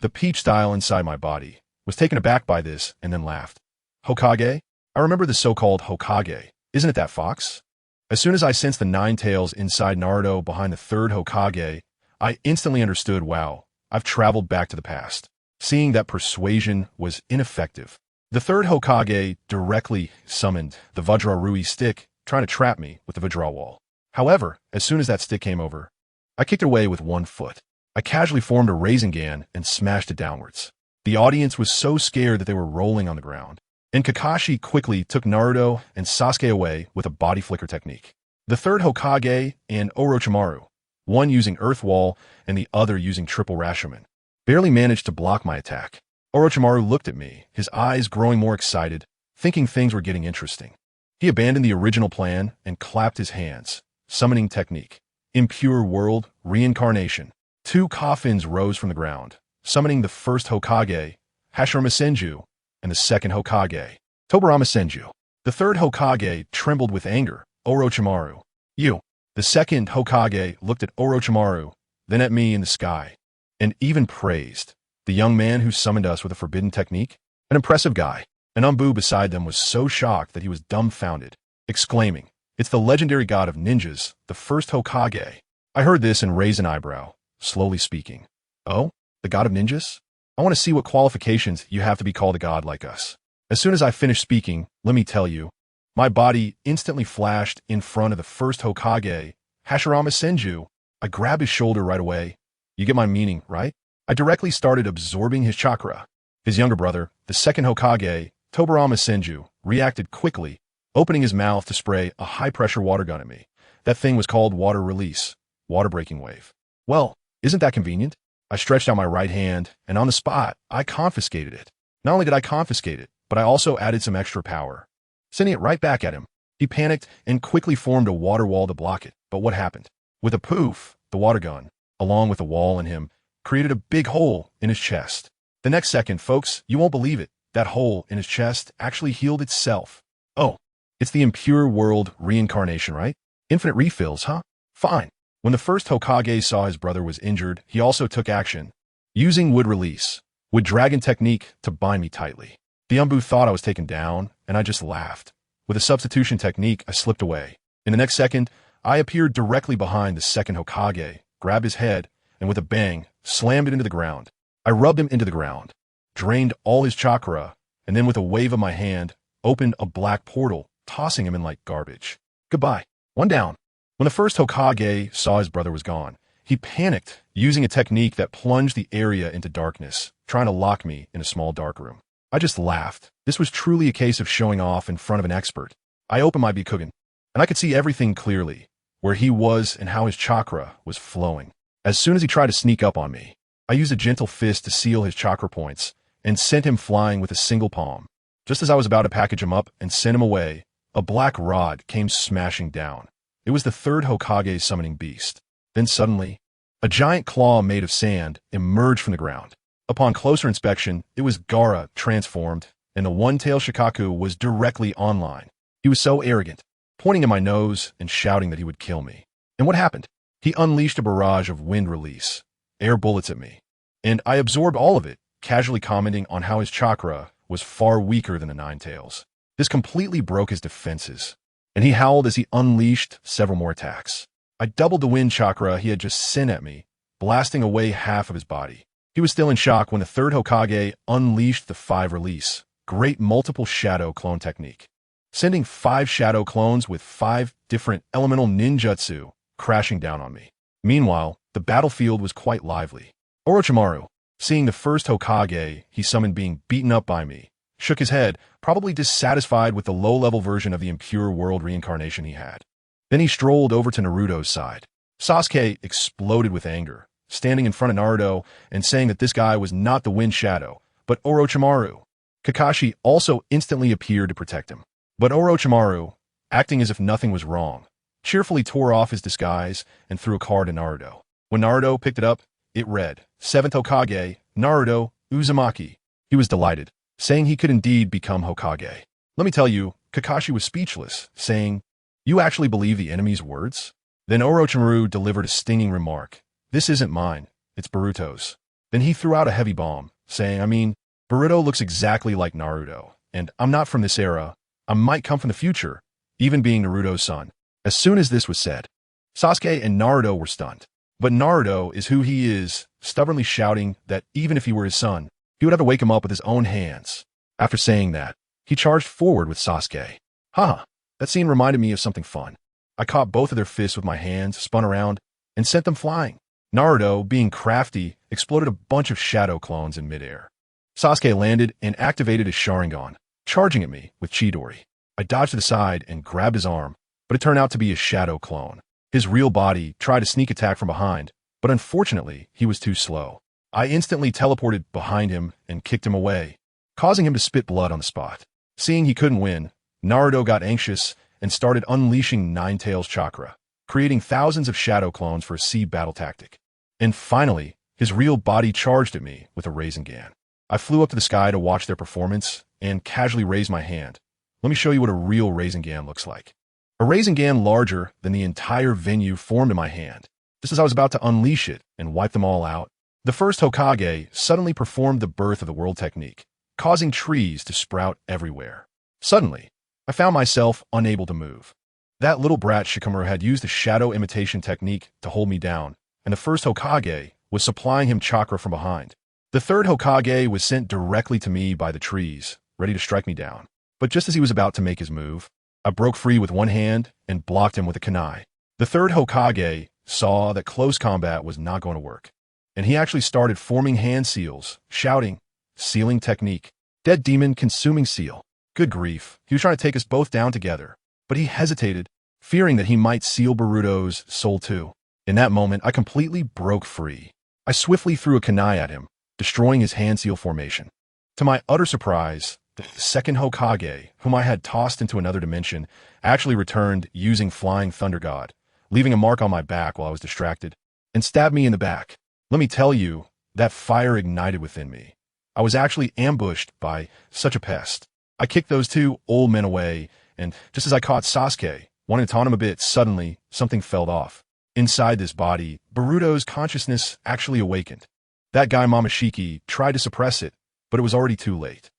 The peach style inside my body, was taken aback by this and then laughed. Hokage? I remember the so-called Hokage. Isn't it that fox? As soon as I sensed the nine tails inside Naruto behind the third Hokage, I instantly understood, wow, I've traveled back to the past. Seeing that persuasion was ineffective. The third Hokage directly summoned the Vajrarui stick, trying to trap me with the Vajra wall. However, as soon as that stick came over, I kicked it away with one foot. I casually formed a Rasengan and smashed it downwards. The audience was so scared that they were rolling on the ground. And Kakashi quickly took Naruto and Sasuke away with a body flicker technique. The third Hokage and Orochimaru, one using Earth Wall and the other using Triple Rashomon, barely managed to block my attack. Orochimaru looked at me, his eyes growing more excited, thinking things were getting interesting. He abandoned the original plan and clapped his hands. Summoning technique. Impure World Reincarnation. Two coffins rose from the ground, summoning the first Hokage, Hashirama Senju, and the second Hokage, Tobirama Senju. The third Hokage trembled with anger. Orochimaru. You. The second Hokage looked at Orochimaru, then at me in the sky, and even praised the young man who summoned us with a forbidden technique. An impressive guy. An Anbu beside them was so shocked that he was dumbfounded, exclaiming, "It's the legendary god of ninjas, the first Hokage." I heard this and raised an eyebrow, slowly speaking. "Oh, the god of ninjas? I want to see what qualifications you have to be called a god like us." As soon as I finished speaking, let me tell you, my body instantly flashed in front of the first Hokage, Hashirama Senju. I grabbed his shoulder right away. You get my meaning, right? I directly started absorbing his chakra. His younger brother, the second Hokage, Tobirama Senju, reacted quickly, opening his mouth to spray a high-pressure water gun at me. That thing was called water release, water breaking wave. Well, isn't that convenient? I stretched out my right hand, and on the spot, I confiscated it. Not only did I confiscate it, but I also added some extra power, sending it right back at him. He panicked and quickly formed a water wall to block it. But what happened? With a poof, the water gun, along with the wall and him, created a big hole in his chest. The next second, folks, you won't believe it, that hole in his chest actually healed itself. Oh, it's the impure world reincarnation, right? Infinite refills, huh? Fine. When the first Hokage saw his brother was injured, he also took action, using wood release, wood dragon technique to bind me tightly. The Anbu thought I was taken down, and I just laughed. With a substitution technique, I slipped away. In the next second, I appeared directly behind the second Hokage, grabbed his head, and with a bang, slammed it into the ground. I rubbed him into the ground, drained all his chakra, and then with a wave of my hand, opened a black portal, tossing him in like garbage. Goodbye. One down. When the first Hokage saw his brother was gone, he panicked, using a technique that plunged the area into darkness, trying to lock me in a small dark room. I just laughed. This was truly a case of showing off in front of an expert. I opened my Bikugan, and I could see everything clearly, where he was and how his chakra was flowing. As soon as he tried to sneak up on me, I used a gentle fist to seal his chakra points and sent him flying with a single palm. Just as I was about to package him up and send him away, a black rod came smashing down. It was the third Hokage summoning beast. Then suddenly, a giant claw made of sand emerged from the ground. Upon closer inspection, it was Gaara transformed, and the one-tailed Shikaku was directly online. He was so arrogant, pointing at my nose and shouting that he would kill me. And what happened? He unleashed a barrage of wind release, air bullets at me, and I absorbed all of it, casually commenting on how his chakra was far weaker than the Nine Tails. This completely broke his defenses, and he howled as he unleashed several more attacks. I doubled the wind chakra he had just sent at me, blasting away half of his body. He was still in shock when the third Hokage unleashed the 5 release, great multiple shadow clone technique, sending 5 shadow clones with 5 different elemental ninjutsu crashing down on me. Meanwhile, the battlefield was quite lively. Orochimaru, seeing the first Hokage he summoned being beaten up by me, shook his head, probably dissatisfied with the low-level version of the impure world reincarnation he had. Then he strolled over to Naruto's side. Sasuke exploded with anger, standing in front of Naruto and saying that this guy was not the Wind Shadow, but Orochimaru. Kakashi also instantly appeared to protect him. But Orochimaru, acting as if nothing was wrong, cheerfully tore off his disguise and threw a card at Naruto. When Naruto picked it up, it read, 7th Hokage, Naruto Uzumaki. He was delighted, saying he could indeed become Hokage. Let me tell you, Kakashi was speechless, saying, "You actually believe the enemy's words?" Then Orochimaru delivered a stinging remark. "This isn't mine, it's Boruto's." Then he threw out a heavy bomb, saying, Boruto looks exactly like Naruto, and I'm not from this era. I might come from the future, even being Naruto's son. As soon as this was said, Sasuke and Naruto were stunned. But Naruto is who he is, stubbornly shouting that even if he were his son, he would have to wake him up with his own hands. After saying that, he charged forward with Sasuke. Haha, that scene reminded me of something fun. I caught both of their fists with my hands, spun around, and sent them flying. Naruto, being crafty, exploded a bunch of shadow clones in midair. Sasuke landed and activated his Sharingan, charging at me with Chidori. I dodged to the side and grabbed his arm, but it turned out to be a shadow clone. His real body tried a sneak attack from behind, but unfortunately, he was too slow. I instantly teleported behind him and kicked him away, causing him to spit blood on the spot. Seeing he couldn't win, Naruto got anxious and started unleashing Nine Tails chakra, creating thousands of shadow clones for a sea battle tactic. And finally, his real body charged at me with a Rasengan. I flew up to the sky to watch their performance and casually raised my hand. Let me show you what a real Rasengan looks like. A Rasengan larger than the entire venue formed in my hand. Just as I was about to unleash it and wipe them all out, the first Hokage suddenly performed the birth of the world technique, causing trees to sprout everywhere. Suddenly, I found myself unable to move. That little brat Shikamaru had used the shadow imitation technique to hold me down, and the first Hokage was supplying him chakra from behind. The third Hokage was sent directly to me by the trees, ready to strike me down. But just as he was about to make his move, I broke free with one hand and blocked him with a kunai. The third Hokage saw that close combat was not going to work, and he actually started forming hand seals, shouting, "Sealing technique. Dead demon consuming seal." Good grief, he was trying to take us both down together, but he hesitated, fearing that he might seal Boruto's soul too. In that moment, I completely broke free. I swiftly threw a kunai at him, destroying his hand seal formation. To my utter surprise, the second Hokage, whom I had tossed into another dimension, actually returned using Flying Thunder God, leaving a mark on my back while I was distracted, and stabbed me in the back. Let me tell you, that fire ignited within me. I was actually ambushed by such a pest. I kicked those 2 old men away, and just as I caught Sasuke, wanting to taunt him a bit, suddenly, something fell off. Inside this body, Boruto's consciousness actually awakened. That guy Momoshiki tried to suppress it, but it was already too late.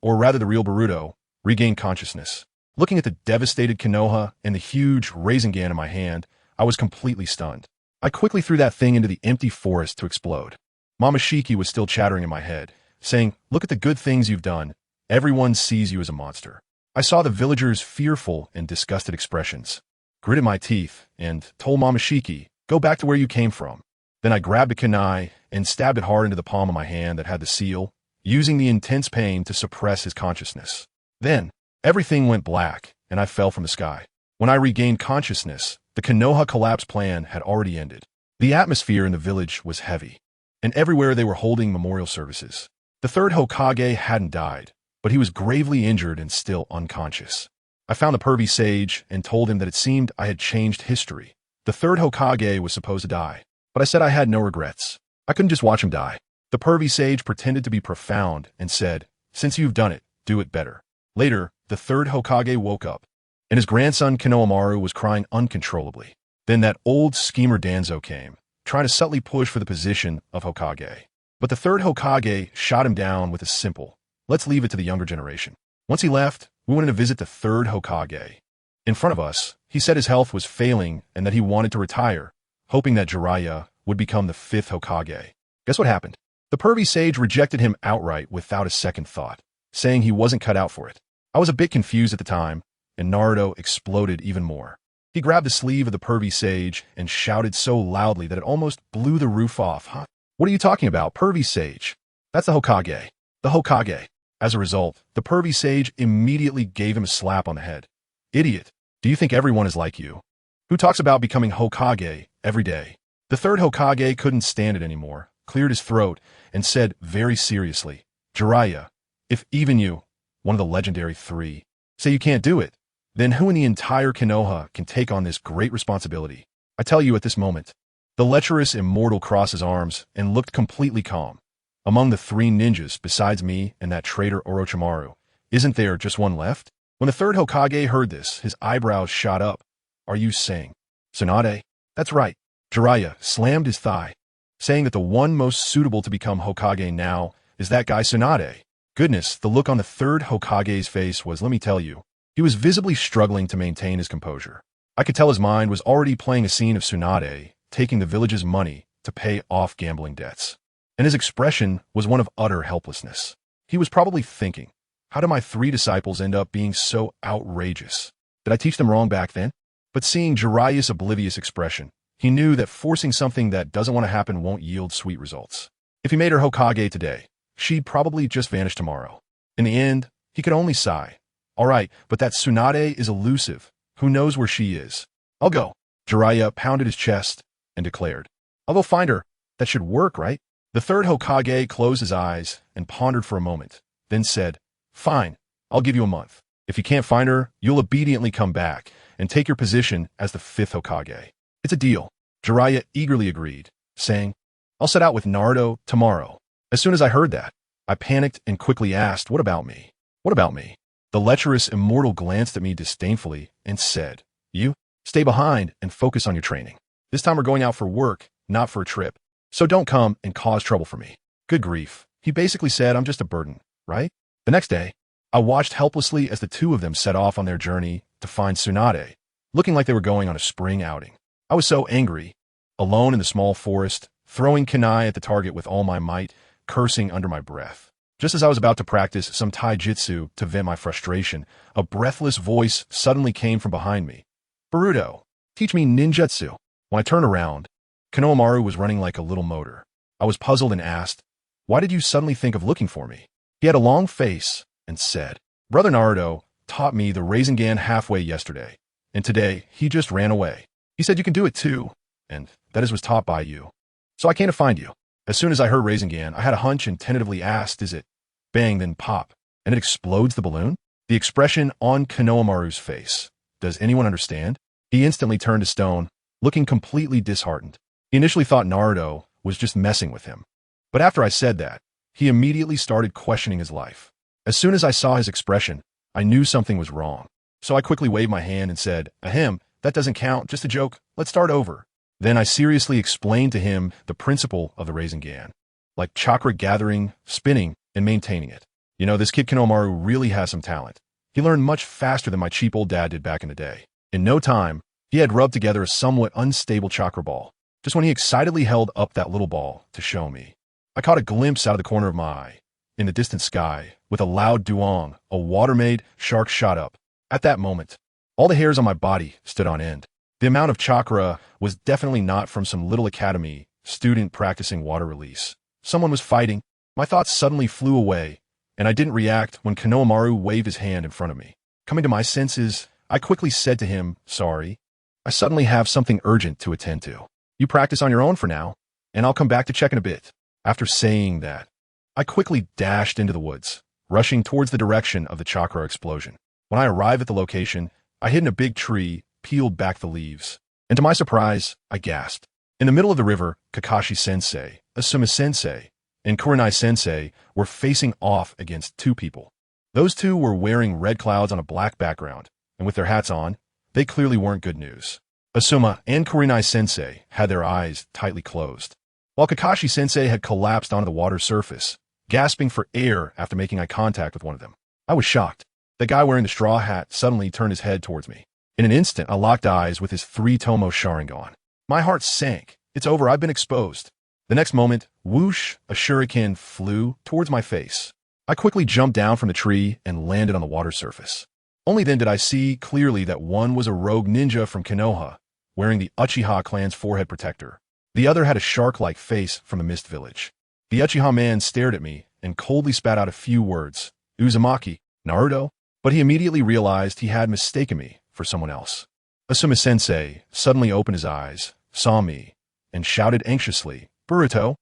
Or rather the real Boruto, regained consciousness. Looking at the devastated Konoha and the huge Rasengan in my hand, I was completely stunned. I quickly threw that thing into the empty forest to explode. Momoshiki was still chattering in my head, saying, "Look at the good things you've done. Everyone sees you as a monster." I saw the villagers' fearful and disgusted expressions, gritted my teeth, and told Momoshiki, "Go back to where you came from." Then I grabbed a kunai and stabbed it hard into the palm of my hand that had the seal, using the intense pain to suppress his consciousness. Then, everything went black, and I fell from the sky. When I regained consciousness, the Konoha collapse plan had already ended. The atmosphere in the village was heavy. and everywhere they were holding memorial services. The third Hokage hadn't died, but he was gravely injured and still unconscious. I found the pervy sage and told him that it seemed I had changed history. The third Hokage was supposed to die, but I said I had no regrets. I couldn't just watch him die. The pervy sage pretended to be profound and said, "Since you've done it, do it better." Later, the third Hokage woke up, and his grandson Konohamaru was crying uncontrollably. Then that old schemer Danzo came, trying to subtly push for the position of Hokage. But the third Hokage shot him down with a simple, "Let's leave it to the younger generation." Once he left, we went in to visit the third Hokage. In front of us, he said his health was failing and that he wanted to retire, hoping that Jiraiya would become the fifth Hokage. Guess what happened? The pervy sage rejected him outright without a second thought, saying he wasn't cut out for it. I was a bit confused at the time, and Naruto exploded even more. He grabbed the sleeve of the pervy sage and shouted so loudly that it almost blew the roof off. "Huh? What are you talking about, pervy sage? That's the Hokage. The Hokage." As a result, the pervy sage immediately gave him a slap on the head. "Idiot. Do you think everyone is like you? Who talks about becoming Hokage every day?" The third Hokage couldn't stand it anymore, cleared his throat, and said very seriously, "Jiraiya, if even you, one of the legendary three, say you can't do it, then who in the entire Konoha can take on this great responsibility? I tell you at this moment." The lecherous immortal crossed his arms and looked completely calm. "Among the three ninjas, besides me and that traitor Orochimaru, isn't there just one left?" When the third Hokage heard this, his eyebrows shot up. "Are you saying Tsunade?" "That's right." Jiraiya slammed his thigh, saying that the one most suitable to become Hokage now is that guy Tsunade. Goodness, the look on the third Hokage's face was, let me tell you, he was visibly struggling to maintain his composure. I could tell his mind was already playing a scene of Tsunade taking the village's money to pay off gambling debts. And his expression was one of utter helplessness. He was probably thinking, how did my three disciples end up being so outrageous? Did I teach them wrong back then? But seeing Jiraiya's oblivious expression, he knew that forcing something that doesn't want to happen won't yield sweet results. If he made her Hokage today, she'd probably just vanish tomorrow. In the end, he could only sigh. "All right, but that Tsunade is elusive. Who knows where she is?" "I'll go." Jiraiya pounded his chest and declared, "I'll go find her. That should work, right?" The third Hokage closed his eyes and pondered for a moment, then said, "Fine, I'll give you a month. If you can't find her, you'll obediently come back and take your position as the fifth Hokage." "It's a deal." Jiraiya eagerly agreed, saying, "I'll set out with Naruto tomorrow." As soon as I heard that, I panicked and quickly asked, "What about me? What about me?" The lecherous immortal glanced at me disdainfully and said, "You stay behind and focus on your training. This time we're going out for work, not for a trip. So don't come and cause trouble for me." Good grief. He basically said I'm just a burden, right? The next day, I watched helplessly as the two of them set off on their journey to find Tsunade, looking like they were going on a spring outing. I was so angry, alone in the small forest, throwing kunai at the target with all my might, cursing under my breath. Just as I was about to practice some taijutsu to vent my frustration, a breathless voice suddenly came from behind me. "Boruto, teach me ninjutsu." When I turned around, Konohamaru was running like a little motor. I was puzzled and asked, "Why did you suddenly think of looking for me?" He had a long face and said, "Brother Naruto taught me the Rasengan halfway yesterday, and today he just ran away. He said you can do it too, and that was taught by you. So I came to find you." As soon as I heard Rasengan, I had a hunch and tentatively asked, "Is it?" Bang, then pop, and it explodes the balloon? The expression on Konohamaru's face. Does anyone understand? He instantly turned to stone, looking completely disheartened. He initially thought Naruto was just messing with him. But after I said that, he immediately started questioning his life. As soon as I saw his expression, I knew something was wrong. So I quickly waved my hand and said, "Ahem, that doesn't count, just a joke, let's start over." Then I seriously explained to him the principle of the Rasengan, like chakra gathering, spinning, and maintaining it. You know, this kid Konohamaru really has some talent. He learned much faster than my cheap old dad did back in the day. In no time, he had rubbed together a somewhat unstable chakra ball, just when he excitedly held up that little ball to show me. I caught a glimpse out of the corner of my eye. In the distant sky, with a loud duong, a water-made shark shot up. At that moment, all the hairs on my body stood on end. The amount of chakra was definitely not from some little academy student practicing water release. Someone was fighting. My thoughts suddenly flew away, and I didn't react when Konohamaru waved his hand in front of me. Coming to my senses, I quickly said to him, "Sorry, I suddenly have something urgent to attend to. You practice on your own for now, and I'll come back to check in a bit." After saying that, I quickly dashed into the woods, rushing towards the direction of the chakra explosion. When I arrived at the location, I hid in a big tree, peeled back the leaves, and to my surprise, I gasped. In the middle of the river, Kakashi-sensei, Asuma-sensei, and Kurenai-sensei were facing off against two people. Those two were wearing red clouds on a black background, and with their hats on, they clearly weren't good news. Asuma and Kurenai-sensei had their eyes tightly closed, while Kakashi-sensei had collapsed onto the water surface, gasping for air after making eye contact with one of them. I was shocked. The guy wearing the straw hat suddenly turned his head towards me. In an instant, I locked eyes with his 3-tomo Sharingan. My heart sank. It's over, I've been exposed. The next moment, whoosh, a shuriken flew towards my face. I quickly jumped down from the tree and landed on the water surface. Only then did I see clearly that one was a rogue ninja from Konoha, wearing the Uchiha clan's forehead protector. The other had a shark-like face from the Mist Village. The Uchiha man stared at me and coldly spat out a few words, Uzumaki, Naruto, but he immediately realized he had mistaken me for someone else. Asuma-sensei suddenly opened his eyes, saw me, and shouted anxiously, Boruto,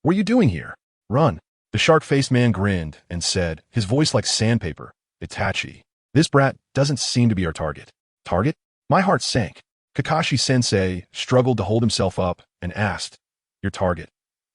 what are you doing here? Run. The shark-faced man grinned and said, his voice like sandpaper, Itachi, this brat doesn't seem to be our target. Target? My heart sank. Kakashi-sensei struggled to hold himself up and asked, your target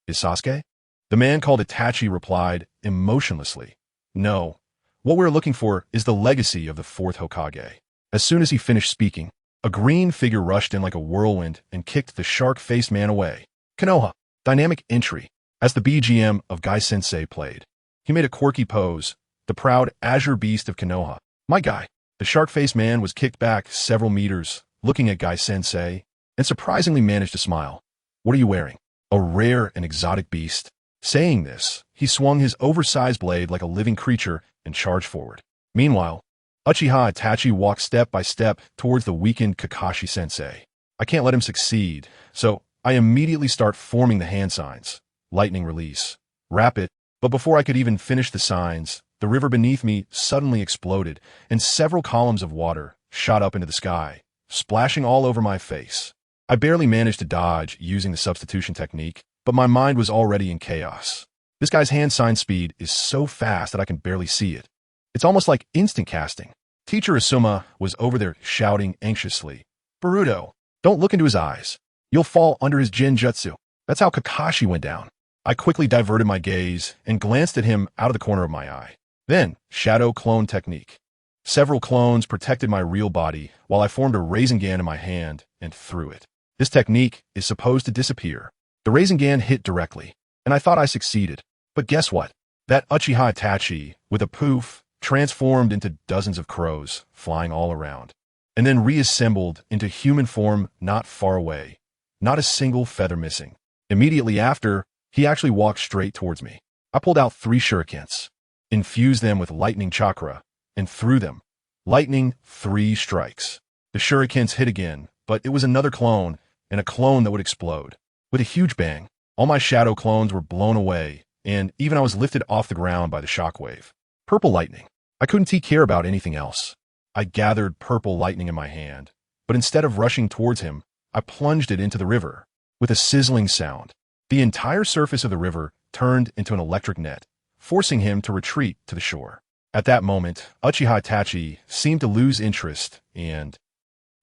is Sasuke? The man called Itachi replied emotionlessly, no. What we're looking for is the legacy of the fourth Hokage. As soon as he finished speaking, a green figure rushed in like a whirlwind and kicked the shark-faced man away. Konoha, dynamic entry, as the BGM of Guy Sensei played. He made a quirky pose, the proud azure beast of Konoha. My guy. The shark-faced man was kicked back several meters, looking at Guy Sensei, and surprisingly managed to smile. What are you wearing? A rare and exotic beast. Saying this, he swung his oversized blade like a living creature and charged forward. Meanwhile, Uchiha Itachi walked step by step towards the weakened Kakashi-sensei. I can't let him succeed, so I immediately start forming the hand signs. Lightning release. Rapid, but before I could even finish the signs, the river beneath me suddenly exploded, and several columns of water shot up into the sky, splashing all over my face. I barely managed to dodge using the substitution technique, but my mind was already in chaos. This guy's hand sign speed is so fast that I can barely see it. It's almost like instant casting. Teacher Asuma was over there shouting anxiously, Boruto, don't look into his eyes. You'll fall under his genjutsu. That's how Kakashi went down. I quickly diverted my gaze and glanced at him out of the corner of my eye. Then, shadow clone technique. Several clones protected my real body while I formed a Rasengan in my hand and threw it. This technique is supposed to disappear. The Rasengan hit directly, and I thought I succeeded. But guess what? That Uchiha Itachi, with a poof, transformed into dozens of crows, flying all around, and then reassembled into human form not far away. Not a single feather missing. Immediately after, he actually walked straight towards me. I pulled out 3 shurikens, infused them with lightning chakra, and threw them. Lightning 3 strikes. The shurikens hit again, but it was another clone, and a clone that would explode. With a huge bang, all my shadow clones were blown away, and even I was lifted off the ground by the shockwave. Purple lightning. I couldn't care about anything else. I gathered purple lightning in my hand, but instead of rushing towards him, I plunged it into the river. With a sizzling sound, the entire surface of the river turned into an electric net, forcing him to retreat to the shore. At that moment, Uchiha Itachi seemed to lose interest, and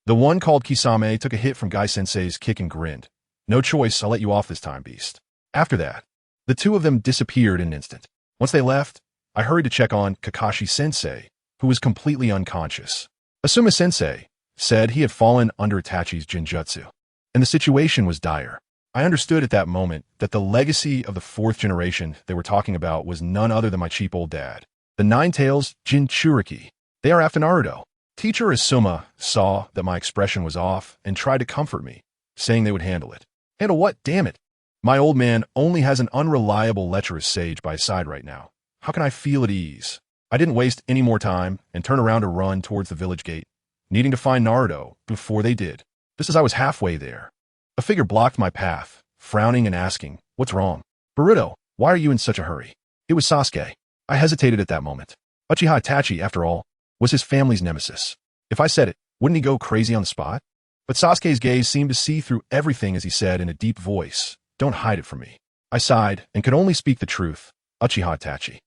the one called Kisame took a hit from Guy Sensei's kick and grinned. No choice, I'll let you off this time, beast. After that, the two of them disappeared in an instant. Once they left, I hurried to check on Kakashi-sensei, who was completely unconscious. Asuma-sensei said he had fallen under Itachi's genjutsu, and the situation was dire. I understood at that moment that the legacy of the 4th generation they were talking about was none other than my cheap old dad. The Nine-Tails Jinchuriki. They are after Naruto. Teacher Asuma saw that my expression was off and tried to comfort me, saying they would handle it. Handle what? Damn it. My old man only has an unreliable lecherous sage by his side right now. How can I feel at ease? I didn't waste any more time and turn around to run towards the village gate, needing to find Naruto before they did. Just as I was halfway there, a figure blocked my path, frowning and asking, what's wrong? Boruto, why are you in such a hurry? It was Sasuke. I hesitated at that moment. Uchiha Itachi, after all, was his family's nemesis. If I said it, wouldn't he go crazy on the spot? But Sasuke's gaze seemed to see through everything as he said in a deep voice, don't hide it from me. I sighed and could only speak the truth. Uchiha Itachi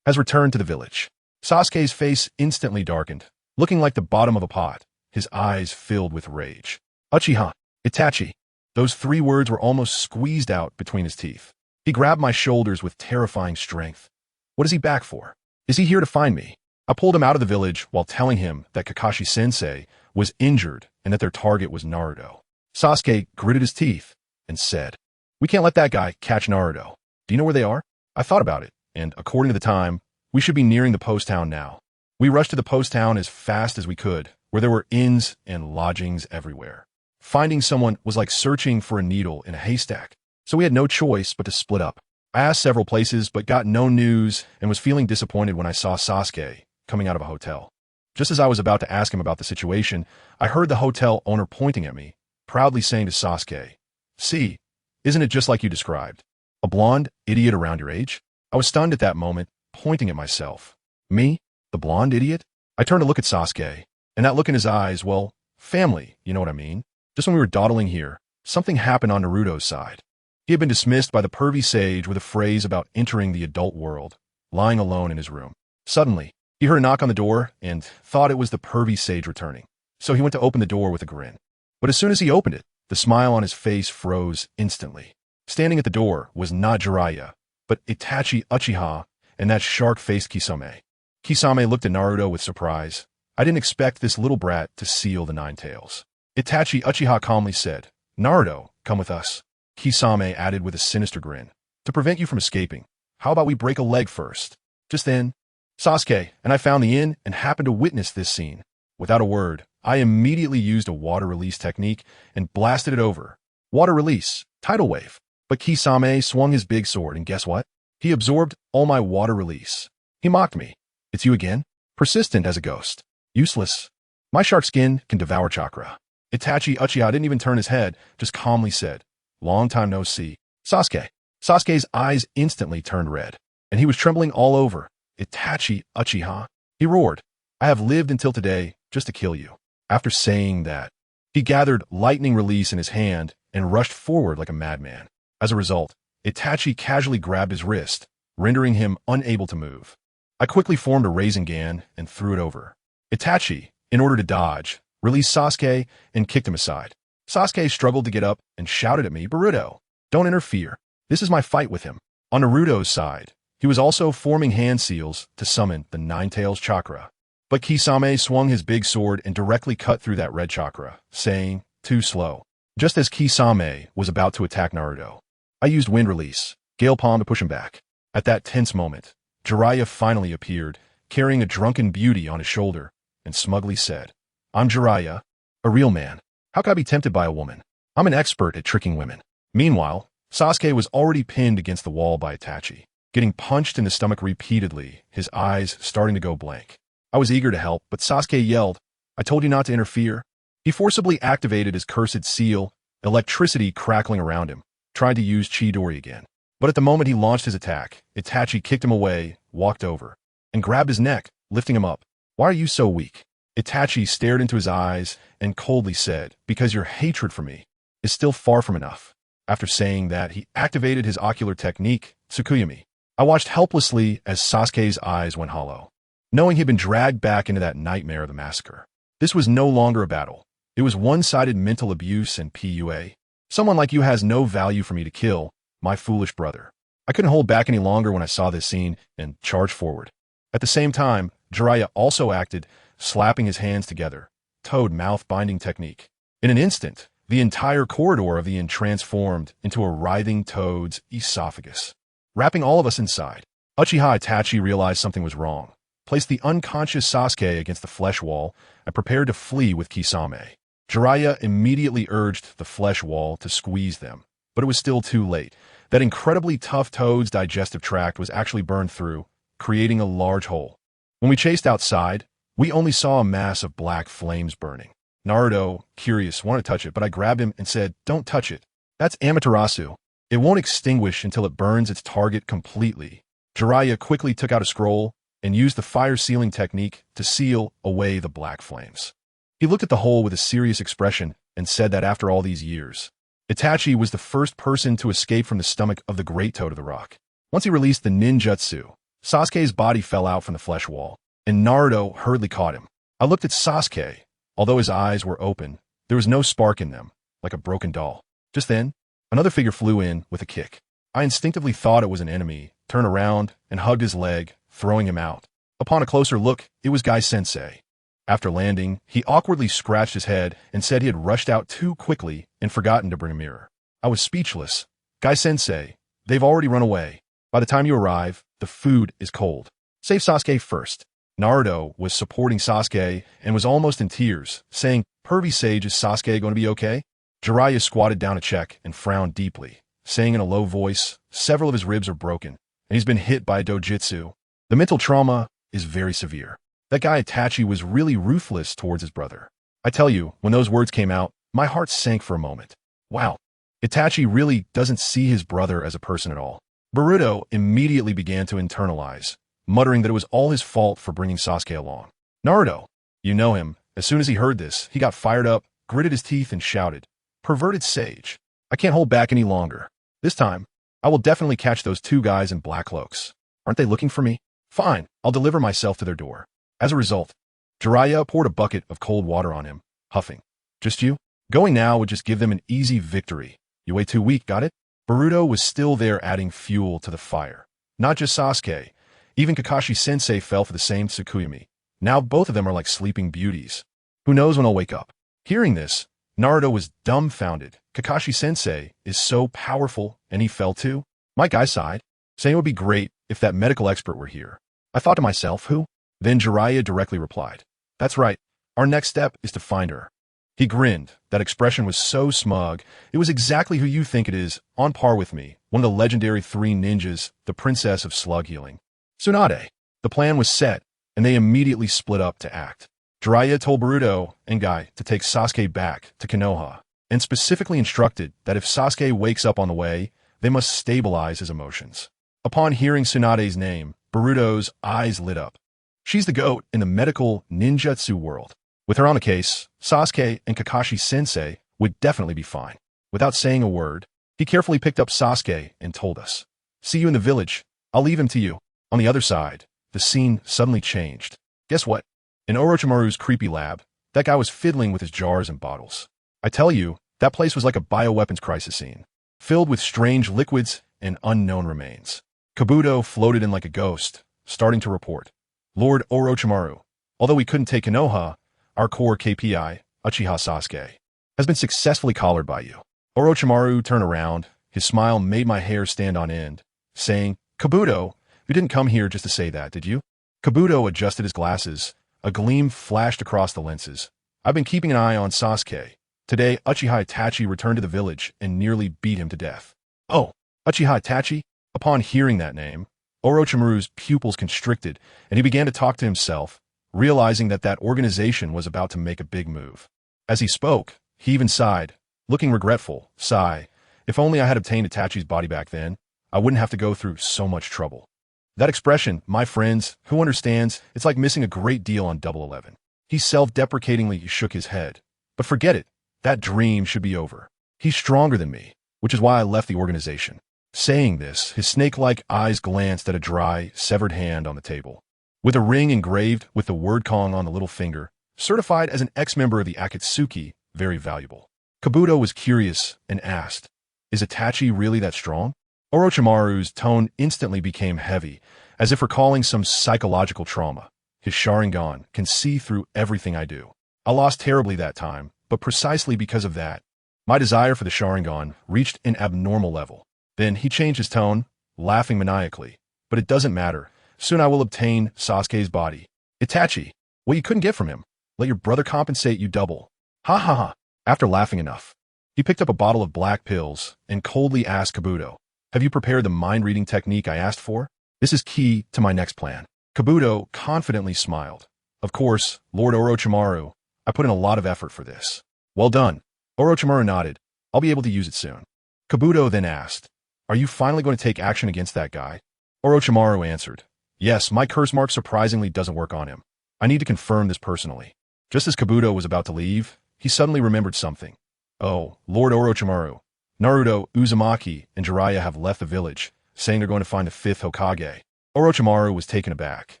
has returned to the village. Sasuke's face instantly darkened, looking like the bottom of a pot, his eyes filled with rage. Uchiha Itachi. Those 3 words were almost squeezed out between his teeth. He grabbed my shoulders with terrifying strength. What is he back for? Is he here to find me? I pulled him out of the village while telling him that Kakashi-sensei was injured and that their target was Naruto. Sasuke gritted his teeth and said, "We can't let that guy catch Naruto. Do you know where they are?" I thought about it, and according to the time, we should be nearing the post town now. We rushed to the post town as fast as we could, where there were inns and lodgings everywhere. Finding someone was like searching for a needle in a haystack, so we had no choice but to split up. I asked several places but got no news and was feeling disappointed when I saw Sasuke coming out of a hotel. Just as I was about to ask him about the situation, I heard the hotel owner pointing at me, proudly saying to Sasuke, "See, isn't it just like you described? A blonde idiot around your age?" I was stunned at that moment, pointing at myself. Me? The blonde idiot? I turned to look at Sasuke, and that look in his eyes, well, family, you know what I mean? Just when we were dawdling here, something happened on Naruto's side. He had been dismissed by the pervy sage with a phrase about entering the adult world, lying alone in his room. Suddenly, he heard a knock on the door and thought it was the pervy sage returning, so he went to open the door with a grin. But as soon as he opened it, the smile on his face froze instantly. Standing at the door was not Jiraiya, but Itachi Uchiha and that shark-faced Kisame. Kisame looked at Naruto with surprise. I didn't expect this little brat to seal the 9 tails. Itachi Uchiha calmly said, "Naruto, come with us." Kisame added with a sinister grin, "To prevent you from escaping, how about we break a leg first?" Just then, Sasuke and I found the inn and happened to witness this scene. Without a word, I immediately used a water release technique and blasted it over. Water release, tidal wave. But Kisame swung his big sword, and guess what? He absorbed all my water release. He mocked me. "It's you again? Persistent as a ghost. Useless. My shark skin can devour chakra." Itachi Uchiha didn't even turn his head, just calmly said, "Long time no see." Sasuke. Sasuke's eyes instantly turned red, and he was trembling all over. "Itachi Uchiha?" He roared. "I have lived until today just to kill you." After saying that, he gathered lightning release in his hand and rushed forward like a madman. As a result, Itachi casually grabbed his wrist, rendering him unable to move. I quickly formed a Rasengan and threw it over. Itachi, in order to dodge, released Sasuke and kicked him aside. Sasuke struggled to get up and shouted at me, "Boruto, don't interfere. This is my fight with him." On Naruto's side, he was also forming hand seals to summon the 9 tails chakra. But Kisame swung his big sword and directly cut through that red chakra, saying, "Too slow." Just as Kisame was about to attack Naruto, I used wind release, Gale Palm to push him back. At that tense moment, Jiraiya finally appeared, carrying a drunken beauty on his shoulder, and smugly said, "I'm Jiraiya, a real man. How could I be tempted by a woman? I'm an expert at tricking women." Meanwhile, Sasuke was already pinned against the wall by Itachi, getting punched in the stomach repeatedly, his eyes starting to go blank. I was eager to help, but Sasuke yelled, "I told you not to interfere." He forcibly activated his cursed seal, electricity crackling around him, tried to use Chidori again. But at the moment he launched his attack, Itachi kicked him away, walked over, and grabbed his neck, lifting him up. "Why are you so weak?" Itachi stared into his eyes and coldly said, "Because your hatred for me is still far from enough." After saying that, he activated his ocular technique, Tsukuyami. I watched helplessly as Sasuke's eyes went hollow, knowing he'd been dragged back into that nightmare of the massacre. This was no longer a battle. It was one-sided mental abuse and PUA. Someone like you has no value for me to kill, my foolish brother. I couldn't hold back any longer when I saw this scene and charged forward. At the same time, Jiraiya also acted, slapping his hands together, toad mouth binding technique. In an instant, the entire corridor of the inn transformed into a writhing toad's esophagus, wrapping all of us inside. Uchiha Itachi realized something was wrong, placed the unconscious Sasuke against the flesh wall, and prepared to flee with Kisame. Jiraiya immediately urged the flesh wall to squeeze them, but it was still too late. That incredibly tough toad's digestive tract was actually burned through, creating a large hole. When we chased outside, we only saw a mass of black flames burning. Naruto, curious, wanted to touch it, but I grabbed him and said, "Don't touch it. That's Amaterasu. It won't extinguish until it burns its target completely." Jiraiya quickly took out a scroll and used the fire sealing technique to seal away the black flames. He looked at the hole with a serious expression and said that after all these years, Itachi was the first person to escape from the stomach of the Great Toad of the Rock. Once he released the ninjutsu, Sasuke's body fell out from the flesh wall, and Naruto hurriedly caught him. I looked at Sasuke. Although his eyes were open, there was no spark in them, like a broken doll. Just then, another figure flew in with a kick. I instinctively thought it was an enemy, turned around, and hugged his leg, throwing him out. Upon a closer look, it was Guy-sensei. After landing, he awkwardly scratched his head and said he had rushed out too quickly and forgotten to bring a mirror. I was speechless. Guy-sensei, they've already run away. By the time you arrive, the food is cold. Save Sasuke first. Naruto was supporting Sasuke and was almost in tears, saying, "Pervy Sage, is Sasuke going to be okay?" Jiraiya squatted down to check and frowned deeply, saying in a low voice, "Several of his ribs are broken, and he's been hit by a dojutsu. The mental trauma is very severe. That guy Itachi was really ruthless towards his brother." I tell you, when those words came out, my heart sank for a moment. Wow, Itachi really doesn't see his brother as a person at all. Boruto immediately began to internalize, muttering that it was all his fault for bringing Sasuke along. Naruto, you know him. As soon as he heard this, he got fired up, gritted his teeth, and shouted, "Perverted sage. I can't hold back any longer. This time, I will definitely catch those two guys in black cloaks. Aren't they looking for me? Fine, I'll deliver myself to their door." As a result, Jiraiya poured a bucket of cold water on him, huffing. "Just you? Going now would just give them an easy victory. You way too weak, got it?" Boruto was still there, adding fuel to the fire. Not just Sasuke. Even Kakashi-sensei fell for the same Tsukuyami. Now both of them are like sleeping beauties. Who knows when I'll wake up? Hearing this, Naruto was dumbfounded. Kakashi-sensei is so powerful, and he fell too? My guy sighed, saying it would be great if that medical expert were here. I thought to myself, who? Then Jiraiya directly replied, "That's right. Our next step is to find her." He grinned. That expression was so smug. It was exactly who you think it is, on par with me, one of the legendary three ninjas, the princess of slug healing. Tsunade. The plan was set, and they immediately split up to act. Jiraiya told Boruto and Guy to take Sasuke back to Konoha, and specifically instructed that if Sasuke wakes up on the way, they must stabilize his emotions. Upon hearing Tsunade's name, Boruto's eyes lit up. She's the GOAT in the medical ninjutsu world. With her on the case, Sasuke and Kakashi-sensei would definitely be fine. Without saying a word, he carefully picked up Sasuke and told us, "See you in the village. I'll leave him to you." On the other side, the scene suddenly changed. Guess what? In Orochimaru's creepy lab, that guy was fiddling with his jars and bottles. I tell you, that place was like a bioweapons crisis scene, filled with strange liquids and unknown remains. Kabuto floated in like a ghost, starting to report, "Lord Orochimaru, although we couldn't take Konoha, our core KPI, Uchiha Sasuke, has been successfully collared by you." Orochimaru turned around. His smile made my hair stand on end, saying, "Kabuto, you didn't come here just to say that, did you?" Kabuto adjusted his glasses. A gleam flashed across the lenses. "I've been keeping an eye on Sasuke. Today, Uchiha Itachi returned to the village and nearly beat him to death." "Oh, Uchiha Itachi?" Upon hearing that name, Orochimaru's pupils constricted, and he began to talk to himself, realizing that that organization was about to make a big move. As he spoke, he even sighed, looking regretful. Sigh, if only I had obtained Itachi's body back then, I wouldn't have to go through so much trouble. That expression, my friends, who understands, it's like missing a great deal on Double 11. He self-deprecatingly shook his head. But forget it, that dream should be over. He's stronger than me, which is why I left the organization. Saying this, his snake-like eyes glanced at a dry, severed hand on the table. With a ring engraved with the word Kong on the little finger, certified as an ex-member of the Akatsuki, very valuable. Kabuto was curious and asked, "Is Itachi really that strong?" Orochimaru's tone instantly became heavy, as if recalling some psychological trauma. His Sharingan can see through everything I do. I lost terribly that time, but precisely because of that, my desire for the Sharingan reached an abnormal level. Then he changed his tone, laughing maniacally. "But it doesn't matter. Soon I will obtain Sasuke's body. Itachi, what you couldn't get from him. Let your brother compensate you double." Ha ha ha. After laughing enough, he picked up a bottle of black pills and coldly asked Kabuto, "Have you prepared the mind-reading technique I asked for? This is key to my next plan." Kabuto confidently smiled. "Of course, Lord Orochimaru, I put in a lot of effort for this." "Well done." Orochimaru nodded. "I'll be able to use it soon." Kabuto then asked, "Are you finally going to take action against that guy?" Orochimaru answered, "Yes, my curse mark surprisingly doesn't work on him. I need to confirm this personally." Just as Kabuto was about to leave, he suddenly remembered something. "Oh, Lord Orochimaru, Naruto, Uzumaki, and Jiraiya have left the village, saying they're going to find the fifth Hokage. Orochimaru was taken aback,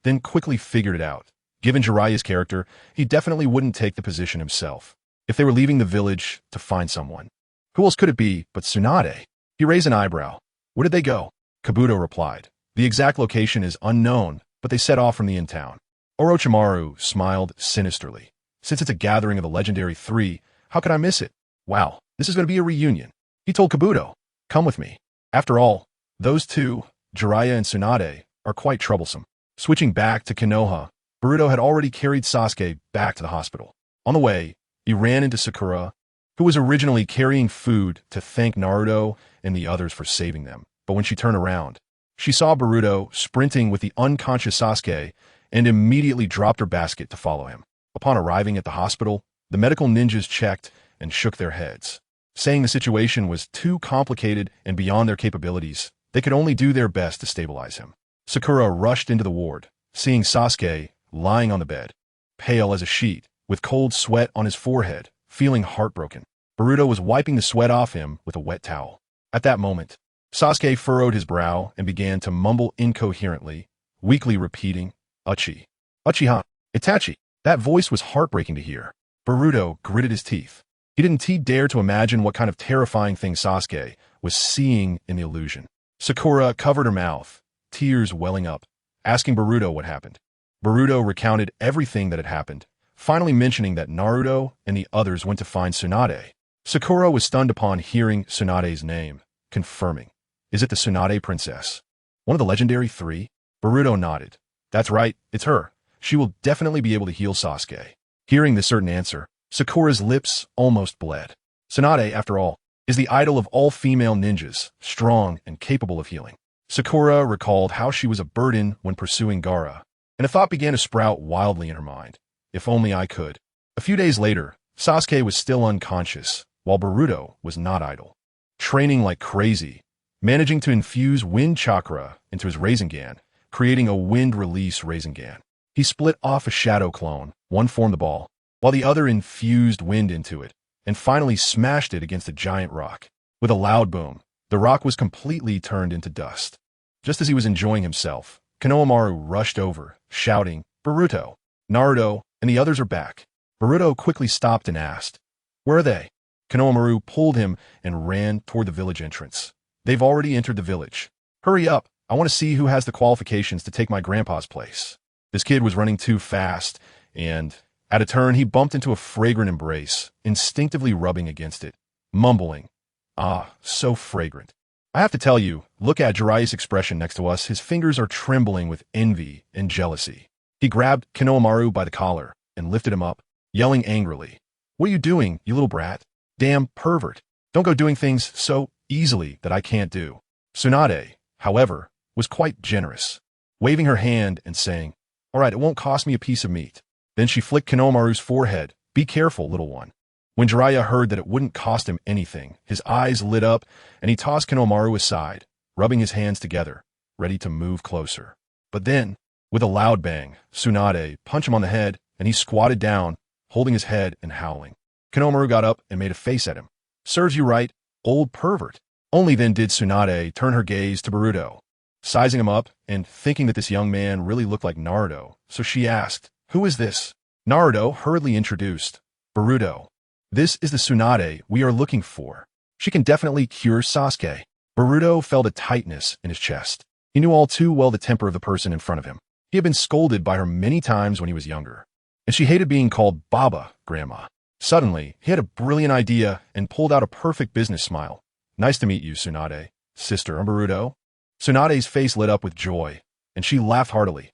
then quickly figured it out. Given Jiraiya's character, he definitely wouldn't take the position himself if they were leaving the village to find someone. Who else could it be but Tsunade? He raised an eyebrow. Where did they go? Kabuto replied. The exact location is unknown, but they set off from the in-town. Orochimaru smiled sinisterly. Since it's a gathering of the legendary three, how could I miss it? Wow, this is going to be a reunion. He told Kabuto, come with me. After all, those two, Jiraiya and Tsunade, are quite troublesome. Switching back to Konoha, Boruto had already carried Sasuke back to the hospital. On the way, he ran into Sakura, who was originally carrying food to thank Naruto and the others for saving them. But when she turned around, she saw Boruto sprinting with the unconscious Sasuke and immediately dropped her basket to follow him. Upon arriving at the hospital, the medical ninjas checked and shook their heads, saying the situation was too complicated and beyond their capabilities. They could only do their best to stabilize him. Sakura rushed into the ward, seeing Sasuke lying on the bed, pale as a sheet, with cold sweat on his forehead, feeling heartbroken. Boruto was wiping the sweat off him with a wet towel. At that moment, Sasuke furrowed his brow and began to mumble incoherently, weakly repeating, Uchi. Uchiha. Itachi. That voice was heartbreaking to hear. Boruto gritted his teeth. He didn't dare to imagine what kind of terrifying thing Sasuke was seeing in the illusion. Sakura covered her mouth, tears welling up, asking Boruto what happened. Boruto recounted everything that had happened, finally mentioning that Naruto and the others went to find Tsunade. Sakura was stunned upon hearing Tsunade's name, confirming, is it the Tsunade princess? One of the legendary three? Boruto nodded. That's right, it's her. She will definitely be able to heal Sasuke. Hearing the certain answer, Sakura's lips almost bled. Tsunade, after all, is the idol of all female ninjas, strong and capable of healing. Sakura recalled how she was a burden when pursuing Gaara, and a thought began to sprout wildly in her mind. If only I could. A few days later, Sasuke was still unconscious, while Boruto was not idle. Training like crazy, managing to infuse wind chakra into his Rasengan, creating a wind-release Rasengan. He split off a shadow clone, one formed the ball, while the other infused wind into it, and finally smashed it against a giant rock. With a loud boom, the rock was completely turned into dust. Just as he was enjoying himself, Konohamaru rushed over, shouting, Boruto, Naruto, and the others are back. Boruto quickly stopped and asked, where are they? Konohamaru pulled him and ran toward the village entrance. They've already entered the village. Hurry up, I want to see who has the qualifications to take my grandpa's place. This kid was running too fast, and at a turn he bumped into a fragrant embrace, instinctively rubbing against it, mumbling, ah, so fragrant. I have to tell you, look at Jiraiya's expression next to us. His fingers are trembling with envy and jealousy. He grabbed Konohamaru by the collar and lifted him up, yelling angrily, what are you doing, you little brat? Damn pervert. Don't go doing things so easily that I can't do. Tsunade, however, was quite generous, waving her hand and saying, all right, it won't cost me a piece of meat. Then she flicked Konohamaru's forehead. Be careful, little one. When Jiraiya heard that it wouldn't cost him anything, his eyes lit up and he tossed Konohamaru aside, rubbing his hands together, ready to move closer. But then, with a loud bang, Tsunade punched him on the head and he squatted down, holding his head and howling. Konohamaru got up and made a face at him. Serves you right, old pervert. Only then did Tsunade turn her gaze to Boruto, sizing him up and thinking that this young man really looked like Naruto, so she asked, who is this? Naruto hurriedly introduced, Boruto. This is the Tsunade we are looking for. She can definitely cure Sasuke. Boruto felt a tightness in his chest. He knew all too well the temper of the person in front of him. He had been scolded by her many times when he was younger, and she hated being called Baba, Grandma. Suddenly, he had a brilliant idea and pulled out a perfect business smile. Nice to meet you, Tsunade. Sister, I'm Boruto. Tsunade's face lit up with joy, and she laughed heartily.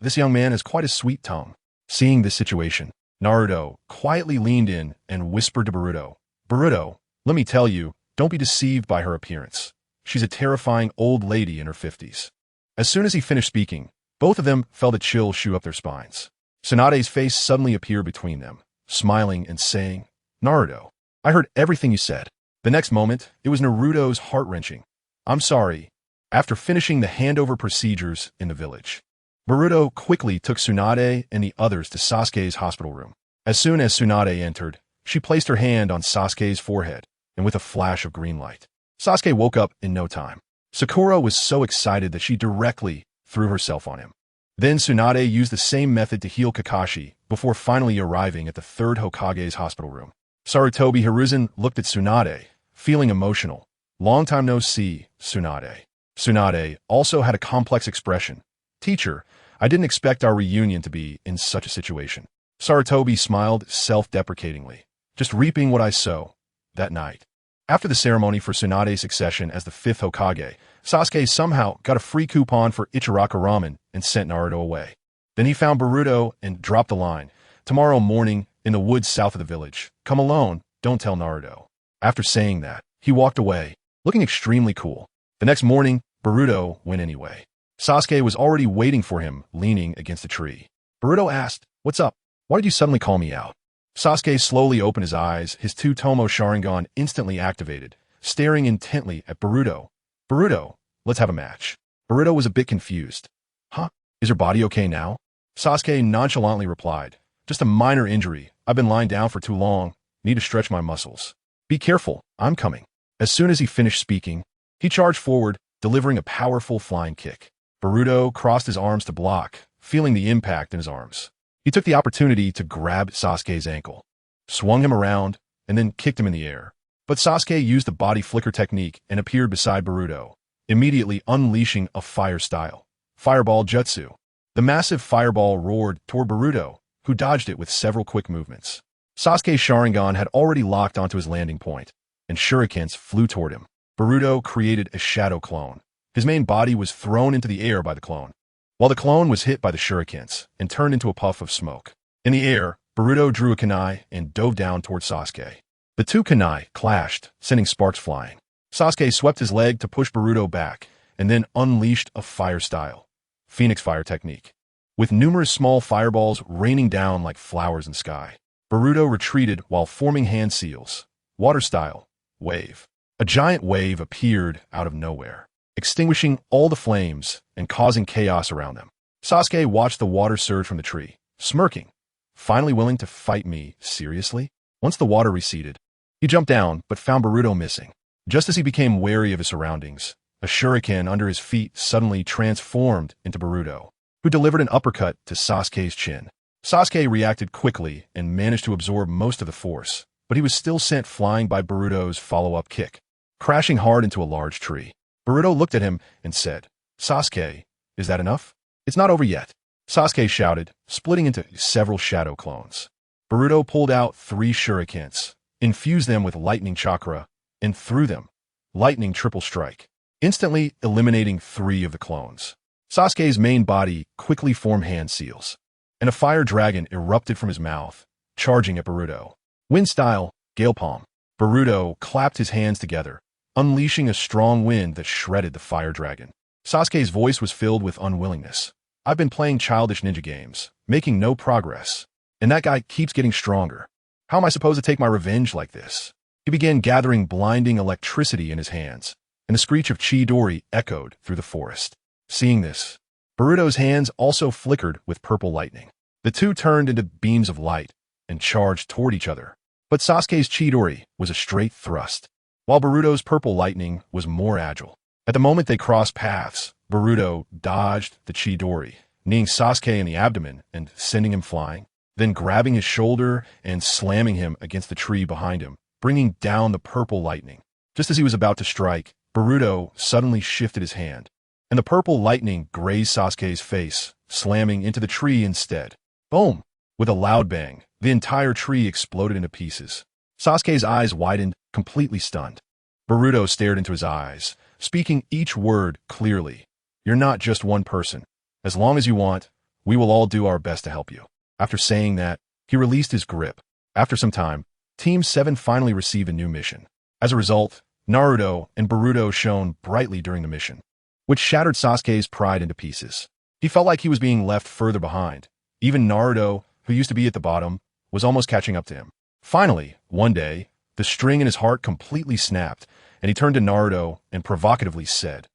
This young man has quite a sweet tongue. Seeing this situation, Naruto quietly leaned in and whispered to Boruto, Boruto, let me tell you, don't be deceived by her appearance. She's a terrifying old lady in her 50s. As soon as he finished speaking, both of them felt a chill shoot up their spines. Tsunade's face suddenly appeared between them, smiling and saying, Naruto, I heard everything you said. The next moment, it was Naruto's heart-wrenching. I'm sorry. After finishing the handover procedures in the village, Boruto quickly took Tsunade and the others to Sasuke's hospital room. As soon as Tsunade entered, she placed her hand on Sasuke's forehead, and with a flash of green light. Sasuke woke up in no time. Sakura was so excited that she directly threw herself on him. Then Tsunade used the same method to heal Kakashi before finally arriving at the third Hokage's hospital room. Sarutobi Hiruzen looked at Tsunade, feeling emotional. Long time no see, Tsunade. Tsunade also had a complex expression. Teacher, I didn't expect our reunion to be in such a situation. Sarutobi smiled self-deprecatingly. Just reaping what I sow. That night. After the ceremony for Tsunade's succession as the fifth Hokage, Sasuke somehow got a free coupon for Ichiraka ramen and sent Naruto away. Then he found Boruto and dropped the line. Tomorrow morning, in the woods south of the village. Come alone, don't tell Naruto. After saying that, he walked away, looking extremely cool. The next morning, Boruto went anyway. Sasuke was already waiting for him, leaning against a tree. Boruto asked, "What's up? Why did you suddenly call me out?" Sasuke slowly opened his eyes, his two-tomo Sharingan instantly activated, staring intently at Boruto. "Boruto, let's have a match." Boruto was a bit confused. "Huh? Is your body okay now?" Sasuke nonchalantly replied, "Just a minor injury. I've been lying down for too long. Need to stretch my muscles." "Be careful, I'm coming." As soon as he finished speaking, he charged forward, delivering a powerful flying kick. Boruto crossed his arms to block, feeling the impact in his arms. He took the opportunity to grab Sasuke's ankle, swung him around, and then kicked him in the air. But Sasuke used the body flicker technique and appeared beside Boruto, immediately unleashing a fire style. Fireball Jutsu. The massive fireball roared toward Boruto, who dodged it with several quick movements. Sasuke's Sharingan had already locked onto his landing point, and shurikens flew toward him. Boruto created a shadow clone. His main body was thrown into the air by the clone, while the clone was hit by the shurikens and turned into a puff of smoke. In the air, Boruto drew a kunai and dove down toward Sasuke. The two kunai clashed, sending sparks flying. Sasuke swept his leg to push Boruto back, and then unleashed a fire style, Phoenix Fire technique, with numerous small fireballs raining down like flowers in the sky. Boruto retreated while forming hand seals, water style, wave. A giant wave appeared out of nowhere, extinguishing all the flames and causing chaos around them. Sasuke watched the water surge from the tree, smirking. Finally willing to fight me, seriously? Once the water receded, he jumped down but found Boruto missing. Just as he became wary of his surroundings, a shuriken under his feet suddenly transformed into Boruto, who delivered an uppercut to Sasuke's chin. Sasuke reacted quickly and managed to absorb most of the force, but he was still sent flying by Boruto's follow-up kick, crashing hard into a large tree. Boruto looked at him and said, "Sasuke, is that enough?" "It's not over yet," Sasuke shouted, splitting into several shadow clones. Boruto pulled out 3 shurikens, infused them with lightning chakra, and threw them. Lightning triple strike, instantly eliminating 3 of the clones. Sasuke's main body quickly formed hand seals, and a fire dragon erupted from his mouth, charging at Boruto. Wind style, Gale Palm. Boruto clapped his hands together, unleashing a strong wind that shredded the fire dragon. Sasuke's voice was filled with unwillingness. "I've been playing childish ninja games, making no progress, and that guy keeps getting stronger. How am I supposed to take my revenge like this?" He began gathering blinding electricity in his hands, and the screech of Chidori echoed through the forest. Seeing this, Boruto's hands also flickered with purple lightning. The two turned into beams of light and charged toward each other. But Sasuke's Chidori was a straight thrust, while Boruto's purple lightning was more agile. At the moment they crossed paths, Boruto dodged the Chidori, kneeing Sasuke in the abdomen and sending him flying, then grabbing his shoulder and slamming him against the tree behind him, bringing down the purple lightning. Just as he was about to strike, Boruto suddenly shifted his hand, and the purple lightning grazed Sasuke's face, slamming into the tree instead. Boom! With a loud bang, the entire tree exploded into pieces. Sasuke's eyes widened, completely stunned. Boruto stared into his eyes, speaking each word clearly. "You're not just one person. As long as you want, we will all do our best to help you." After saying that, he released his grip. After some time, Team 7 finally received a new mission. As a result, Naruto and Boruto shone brightly during the mission, which shattered Sasuke's pride into pieces. He felt like he was being left further behind. Even Naruto, who used to be at the bottom, was almost catching up to him. Finally, one day, the string in his heart completely snapped, and he turned to Naruto and provocatively said,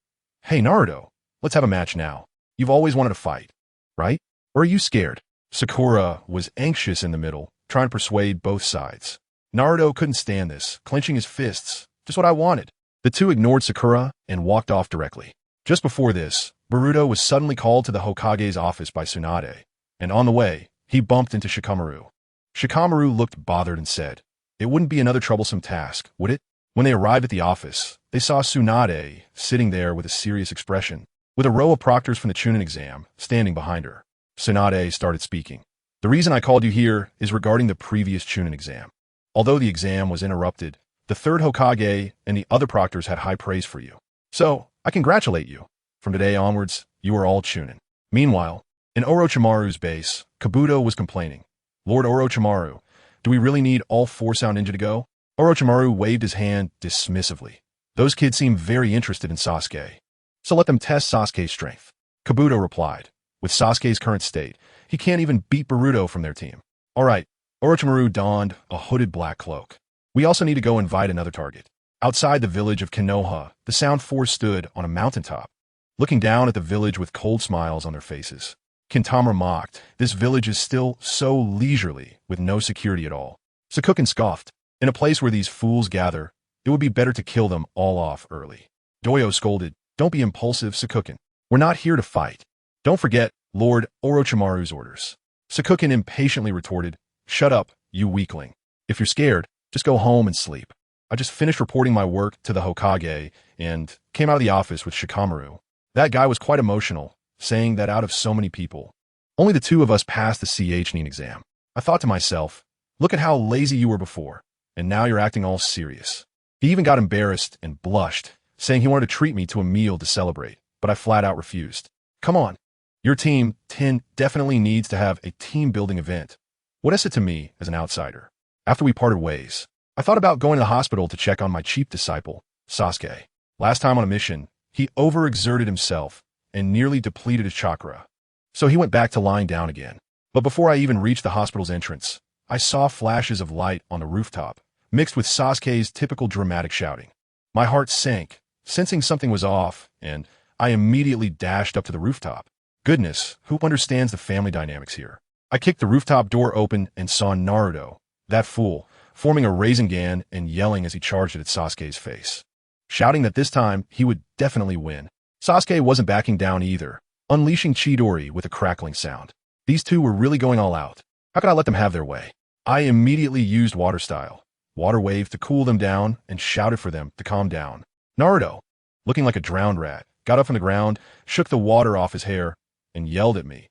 "Hey Naruto, let's have a match now. You've always wanted to fight, right? Or are you scared?" Sakura was anxious in the middle, trying to persuade both sides. Naruto couldn't stand this, clenching his fists. Just what I wanted. The two ignored Sakura and walked off directly. Just before this, Boruto was suddenly called to the Hokage's office by Tsunade, and on the way, he bumped into Shikamaru. Shikamaru looked bothered and said, "It wouldn't be another troublesome task, would it?" When they arrived at the office, they saw Tsunade sitting there with a serious expression, with a row of proctors from the Chunin exam standing behind her. Tsunade started speaking. "The reason I called you here is regarding the previous Chunin exam. Although the exam was interrupted, the third Hokage and the other proctors had high praise for you. So, I congratulate you. From today onwards, you are all Chunin." Meanwhile, in Orochimaru's base, Kabuto was complaining. "Lord Orochimaru, do we really need all 4 sound ninja to go?" Orochimaru waved his hand dismissively. "Those kids seem very interested in Sasuke. So let them test Sasuke's strength." Kabuto replied, "With Sasuke's current state, he can't even beat Boruto from their team." "All right." Orochimaru donned a hooded black cloak. "We also need to go invite another target." Outside the village of Konoha, the Sound Force stood on a mountaintop, looking down at the village with cold smiles on their faces. Kintama mocked, "This village is still so leisurely, with no security at all." Sakukin scoffed, "In a place where these fools gather, it would be better to kill them all off early." Doyo scolded, "Don't be impulsive, Sakukin. We're not here to fight. Don't forget Lord Orochimaru's orders." Sakukin impatiently retorted, "Shut up, you weakling. If you're scared, just go home and sleep. I just finished reporting my work to the Hokage and came out of the office with Shikamaru. That guy was quite emotional, saying that out of so many people, only the 2 of us passed the CH-NEAN exam. I thought to myself, look at how lazy you were before, and now you're acting all serious." He even got embarrassed and blushed, saying he wanted to treat me to a meal to celebrate, but I flat out refused. "Come on. Your team, 10, definitely needs to have a team-building event. What is it to me as an outsider?" After we parted ways, I thought about going to the hospital to check on my chief disciple, Sasuke. Last time on a mission, he overexerted himself and nearly depleted his chakra. So he went back to lying down again. But before I even reached the hospital's entrance, I saw flashes of light on the rooftop, mixed with Sasuke's typical dramatic shouting. My heart sank, sensing something was off, and I immediately dashed up to the rooftop. Goodness, who understands the family dynamics here? I kicked the rooftop door open and saw Naruto, that fool, forming a Rasengan and yelling as he charged it at Sasuke's face, shouting that this time he would definitely win. Sasuke wasn't backing down either, unleashing Chidori with a crackling sound. These two were really going all out. How could I let them have their way? I immediately used water style, water wave to cool them down, and shouted for them to calm down. Naruto, looking like a drowned rat, got up from the ground, shook the water off his hair, and yelled at me,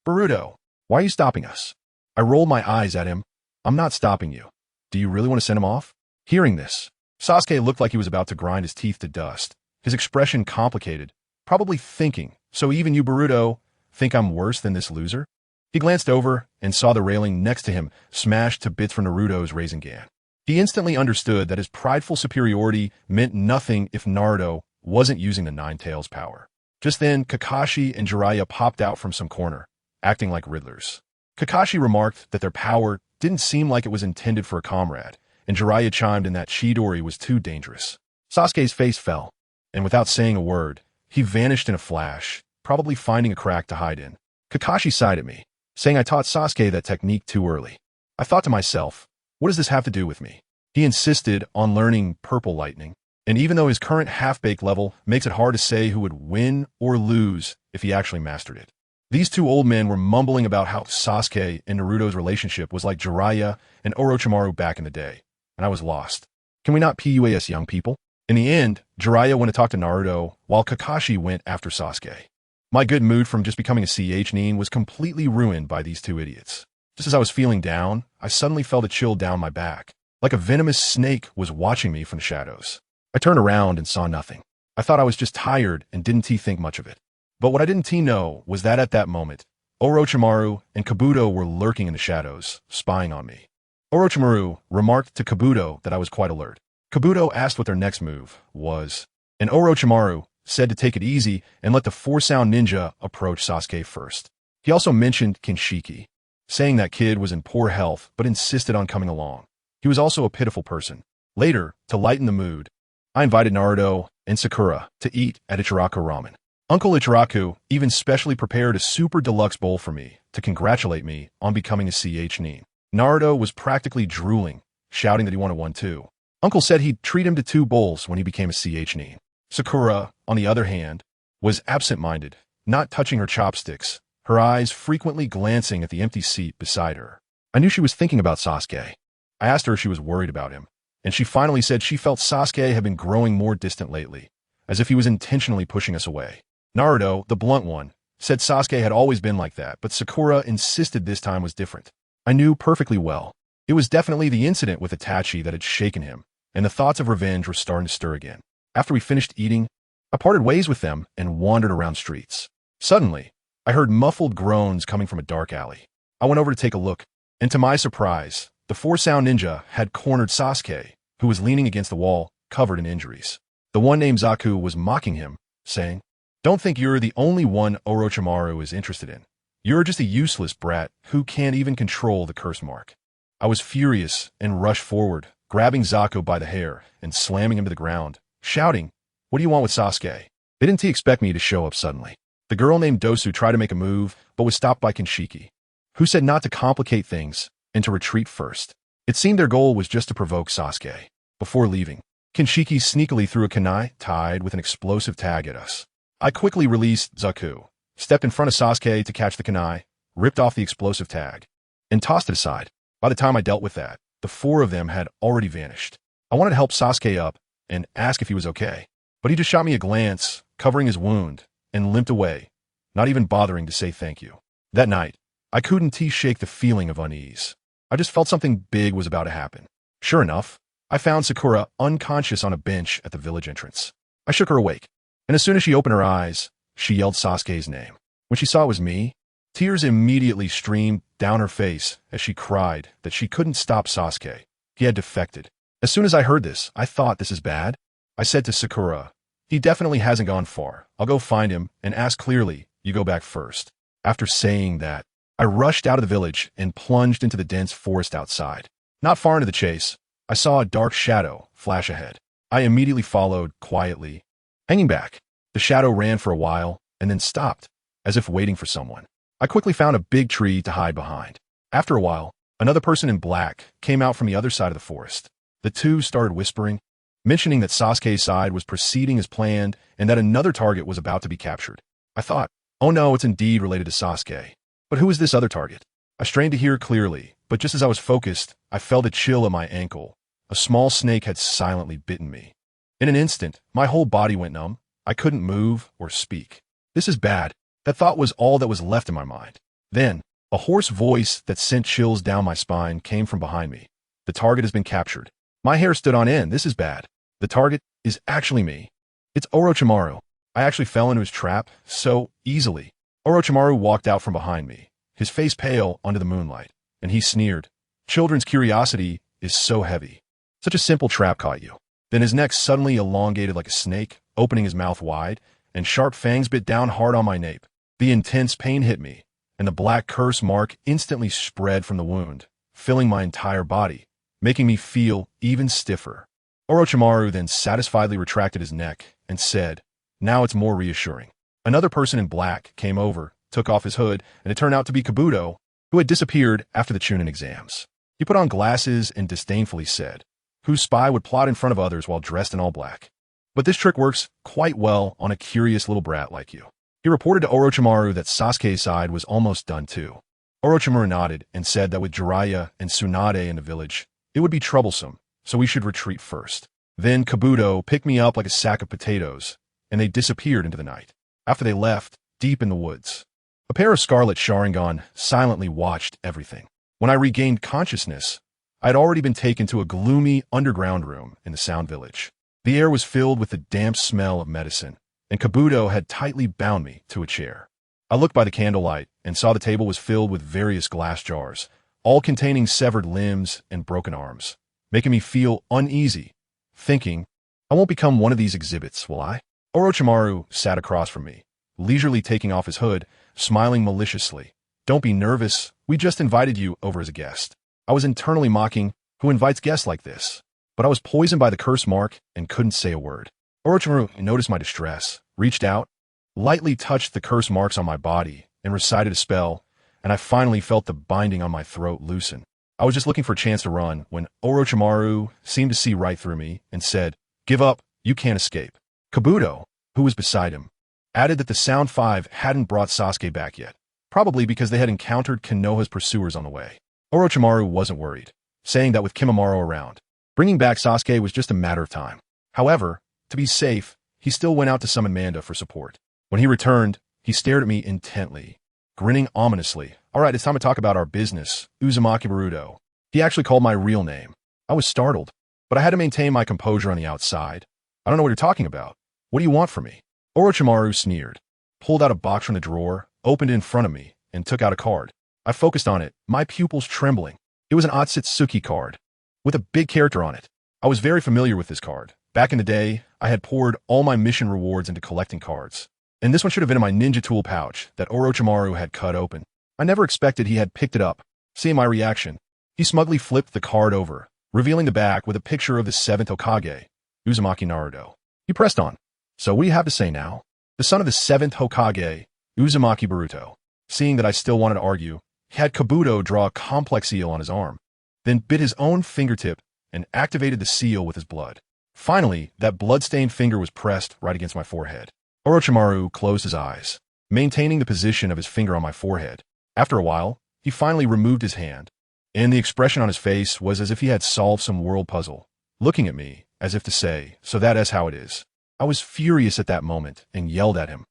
"Boruto, why are you stopping us?" I rolled my eyes at him. "I'm not stopping you. Do you really want to send him off?" Hearing this, Sasuke looked like he was about to grind his teeth to dust, his expression complicated, probably thinking, "So even you, Boruto, think I'm worse than this loser?" He glanced over and saw the railing next to him smashed to bits from Naruto's Rasengan. He instantly understood that his prideful superiority meant nothing if Naruto wasn't using the Nine Tails power. Just then, Kakashi and Jiraiya popped out from some corner, acting like Riddlers. Kakashi remarked that their power didn't seem like it was intended for a comrade, and Jiraiya chimed in that Chidori was too dangerous. Sasuke's face fell, and without saying a word, he vanished in a flash, probably finding a crack to hide in. Kakashi sighed at me, saying I taught Sasuke that technique too early. I thought to myself, what does this have to do with me? He insisted on learning Purple Lightning, and even though his current half-baked level makes it hard to say who would win or lose if he actually mastered it. These two old men were mumbling about how Sasuke and Naruto's relationship was like Jiraiya and Orochimaru back in the day, and I was lost. Can we not PUAS young people? In the end, Jiraiya went to talk to Naruto, while Kakashi went after Sasuke. My good mood from just becoming a CH-NEAN was completely ruined by these two idiots. Just as I was feeling down, I suddenly felt a chill down my back, like a venomous snake was watching me from the shadows. I turned around and saw nothing. I thought I was just tired and didn't think much of it. But what I didn't know was that at that moment, Orochimaru and Kabuto were lurking in the shadows, spying on me. Orochimaru remarked to Kabuto that I was quite alert. Kabuto asked what their next move was, and Orochimaru said to take it easy and let the four-sound ninja approach Sasuke first. He also mentioned Kinshiki, saying that kid was in poor health but insisted on coming along. He was also a pitiful person. Later, to lighten the mood, I invited Naruto and Sakura to eat at Ichiraku Ramen. Uncle Ichiraku even specially prepared a super deluxe bowl for me to congratulate me on becoming a CH-NEAN. Naruto was practically drooling, shouting that he wanted one too. Uncle said he'd treat him to 2 bowls when he became a CH-9. Sakura, on the other hand, was absent-minded, not touching her chopsticks, her eyes frequently glancing at the empty seat beside her. I knew she was thinking about Sasuke. I asked her if she was worried about him, and she finally said she felt Sasuke had been growing more distant lately, as if he was intentionally pushing us away. Naruto, the blunt one, said Sasuke had always been like that, but Sakura insisted this time was different. I knew perfectly well. It was definitely the incident with Itachi that had shaken him, and the thoughts of revenge were starting to stir again. After we finished eating, I parted ways with them and wandered around streets. Suddenly, I heard muffled groans coming from a dark alley. I went over to take a look, and to my surprise, the 4-sound ninja had cornered Sasuke, who was leaning against the wall, covered in injuries. The one named Zaku was mocking him, saying, "Don't think you're the only one Orochimaru is interested in. You're just a useless brat who can't even control the curse mark." I was furious and rushed forward, grabbing Zaku by the hair and slamming him to the ground, shouting, "What do you want with Sasuke?" They didn't expect me to show up suddenly. The girl named Dosu tried to make a move, but was stopped by Kinshiki, who said not to complicate things and to retreat first. It seemed their goal was just to provoke Sasuke. Before leaving, Kinshiki sneakily threw a kunai tied with an explosive tag at us. I quickly released Zaku, stepped in front of Sasuke to catch the kunai, ripped off the explosive tag, and tossed it aside. By the time I dealt with that, the 4 of them had already vanished. I wanted to help Sasuke up and ask if he was okay, but he just shot me a glance, covering his wound, and limped away, not even bothering to say thank you. That night, I couldn't shake the feeling of unease. I just felt something big was about to happen. Sure enough, I found Sakura unconscious on a bench at the village entrance. I shook her awake, and as soon as she opened her eyes, she yelled Sasuke's name. When she saw it was me, tears immediately streamed down her face as she cried that she couldn't stop Sasuke. He had defected. As soon as I heard this, I thought, this is bad. I said to Sakura, "He definitely hasn't gone far. I'll go find him and ask clearly. You go back first." After saying that, I rushed out of the village and plunged into the dense forest outside. Not far into the chase, I saw a dark shadow flash ahead. I immediately followed quietly, hanging back. The shadow ran for a while and then stopped, as if waiting for someone. I quickly found a big tree to hide behind. After a while, another person in black came out from the other side of the forest. The 2 started whispering, mentioning that Sasuke's side was proceeding as planned and that another target was about to be captured. I thought, oh no, it's indeed related to Sasuke. But who is this other target? I strained to hear clearly, but just as I was focused, I felt a chill at my ankle. A small snake had silently bitten me. In an instant, my whole body went numb. I couldn't move or speak. This is bad. That thought was all that was left in my mind. Then, a hoarse voice that sent chills down my spine came from behind me. The target has been captured. My hair stood on end. This is bad. The target is actually me. It's Orochimaru. I actually fell into his trap so easily. Orochimaru walked out from behind me, his face pale under the moonlight, and he sneered, "Children's curiosity is so heavy. Such a simple trap caught you." Then his neck suddenly elongated like a snake, opening his mouth wide, and sharp fangs bit down hard on my nape. The intense pain hit me, and the black curse mark instantly spread from the wound, filling my entire body, making me feel even stiffer. Orochimaru then satisfiedly retracted his neck and said, "Now it's more reassuring." Another person in black came over, took off his hood, and it turned out to be Kabuto, who had disappeared after the Chunin exams. He put on glasses and disdainfully said, "Whose spy would plot in front of others while dressed in all black? But this trick works quite well on a curious little brat like you." He reported to Orochimaru that Sasuke's side was almost done too. Orochimaru nodded and said that with Jiraiya and Tsunade in the village, it would be troublesome, so we should retreat first. Then Kabuto picked me up like a sack of potatoes, and they disappeared into the night. After they left, deep in the woods, a pair of Scarlet Sharingan silently watched everything. When I regained consciousness, I had already been taken to a gloomy underground room in the Sound Village. The air was filled with the damp smell of medicine, and Kabuto had tightly bound me to a chair. I looked by the candlelight and saw the table was filled with various glass jars, all containing severed limbs and broken arms, making me feel uneasy, thinking, I won't become one of these exhibits, will I? Orochimaru sat across from me, leisurely taking off his hood, smiling maliciously. "Don't be nervous, we just invited you over as a guest." I was internally mocking, who invites guests like this? But I was poisoned by the curse mark and couldn't say a word. Orochimaru noticed my distress, reached out, lightly touched the curse marks on my body, and recited a spell, and I finally felt the binding on my throat loosen. I was just looking for a chance to run when Orochimaru seemed to see right through me and said, "Give up, you can't escape." Kabuto, who was beside him, added that the Sound Five hadn't brought Sasuke back yet, probably because they had encountered Konoha's pursuers on the way. Orochimaru wasn't worried, saying that with Kimimaro around, bringing back Sasuke was just a matter of time. However, to be safe, he still went out to summon Manda for support. When he returned, he stared at me intently, grinning ominously. "All right, it's time to talk about our business, Uzumaki Boruto." He actually called my real name. I was startled, but I had to maintain my composure on the outside. "I don't know what you're talking about. What do you want from me?" Orochimaru sneered, pulled out a box from the drawer, opened it in front of me, and took out a card. I focused on it, my pupils trembling. It was an Otsutsuki card, with a big character on it. I was very familiar with this card. Back in the day, I had poured all my mission rewards into collecting cards, and this one should have been in my ninja tool pouch that Orochimaru had cut open. I never expected he had picked it up. Seeing my reaction, he smugly flipped the card over, revealing the back with a picture of the 7th Hokage, Uzumaki Naruto. He pressed on. "So what do you have to say now?" The son of the 7th Hokage, Uzumaki Boruto. Seeing that I still wanted to argue, he had Kabuto draw a complex seal on his arm, then bit his own fingertip and activated the seal with his blood. Finally, that blood-stained finger was pressed right against my forehead. Orochimaru closed his eyes, maintaining the position of his finger on my forehead. After a while, he finally removed his hand, and the expression on his face was as if he had solved some world puzzle, looking at me as if to say, "So that is how it is." I was furious at that moment and yelled at him,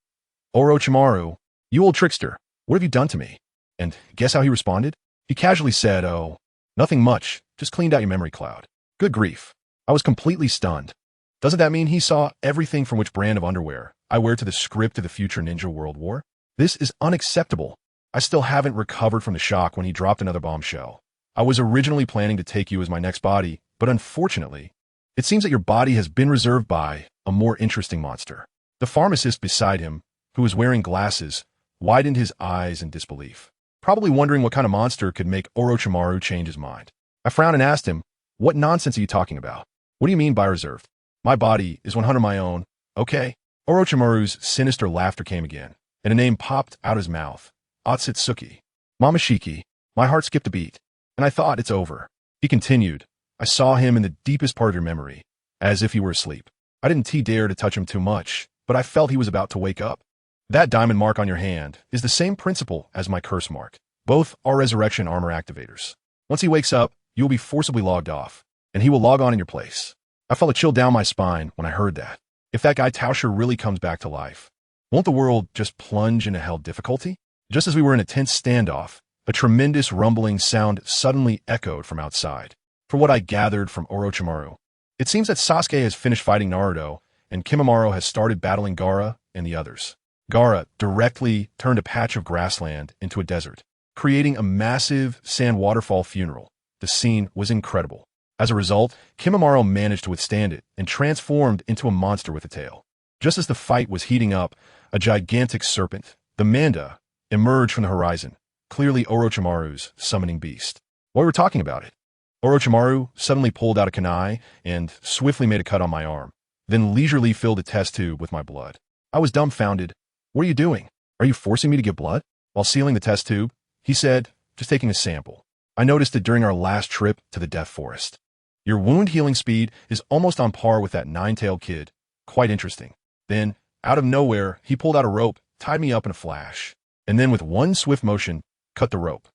"Orochimaru, you old trickster, what have you done to me?" And guess how he responded? He casually said, "Oh, nothing much, just cleaned out your memory cloud." Good grief. I was completely stunned. Doesn't that mean he saw everything from which brand of underwear I wear to the script of the future Ninja World War? This is unacceptable. I still haven't recovered from the shock when he dropped another bombshell. "I was originally planning to take you as my next body, but unfortunately, it seems that your body has been reserved by a more interesting monster." The pharmacist beside him, who was wearing glasses, widened his eyes in disbelief, probably wondering what kind of monster could make Orochimaru change his mind. I frowned and asked him, "What nonsense are you talking about? What do you mean by reserved? My body is 100 my own, okay?" Orochimaru's sinister laughter came again, and a name popped out his mouth. Otsutsuki. Momoshiki. My heart skipped a beat, and I thought, "It's over." He continued, "I saw him in the deepest part of your memory, as if he were asleep. I didn't dare to touch him too much, but I felt he was about to wake up. That diamond mark on your hand is the same principle as my curse mark. Both are resurrection armor activators. Once he wakes up, you will be forcibly logged off, and he will log on in your place." I felt a chill down my spine when I heard that. If that guy Tauscher really comes back to life, won't the world just plunge into hell difficulty? Just as we were in a tense standoff, a tremendous rumbling sound suddenly echoed from outside. For what I gathered from Orochimaru, it seems that Sasuke has finished fighting Naruto, and Kimimaro has started battling Gaara and the others. Gaara directly turned a patch of grassland into a desert, creating a massive sand waterfall funeral. The scene was incredible. As a result, Kimimaro managed to withstand it and transformed into a monster with a tail. Just as the fight was heating up, a gigantic serpent, the Manda, emerged from the horizon, clearly Orochimaru's summoning beast. While we were talking about it, Orochimaru suddenly pulled out a kunai and swiftly made a cut on my arm, then leisurely filled a test tube with my blood. I was dumbfounded. "What are you doing? Are you forcing me to give blood?" While sealing the test tube, he said, "Just taking a sample. I noticed it during our last trip to the Death Forest. Your wound healing speed is almost on par with that nine-tailed kid. Quite interesting." Then, out of nowhere, he pulled out a rope, tied me up in a flash, and then with one swift motion, cut the rope.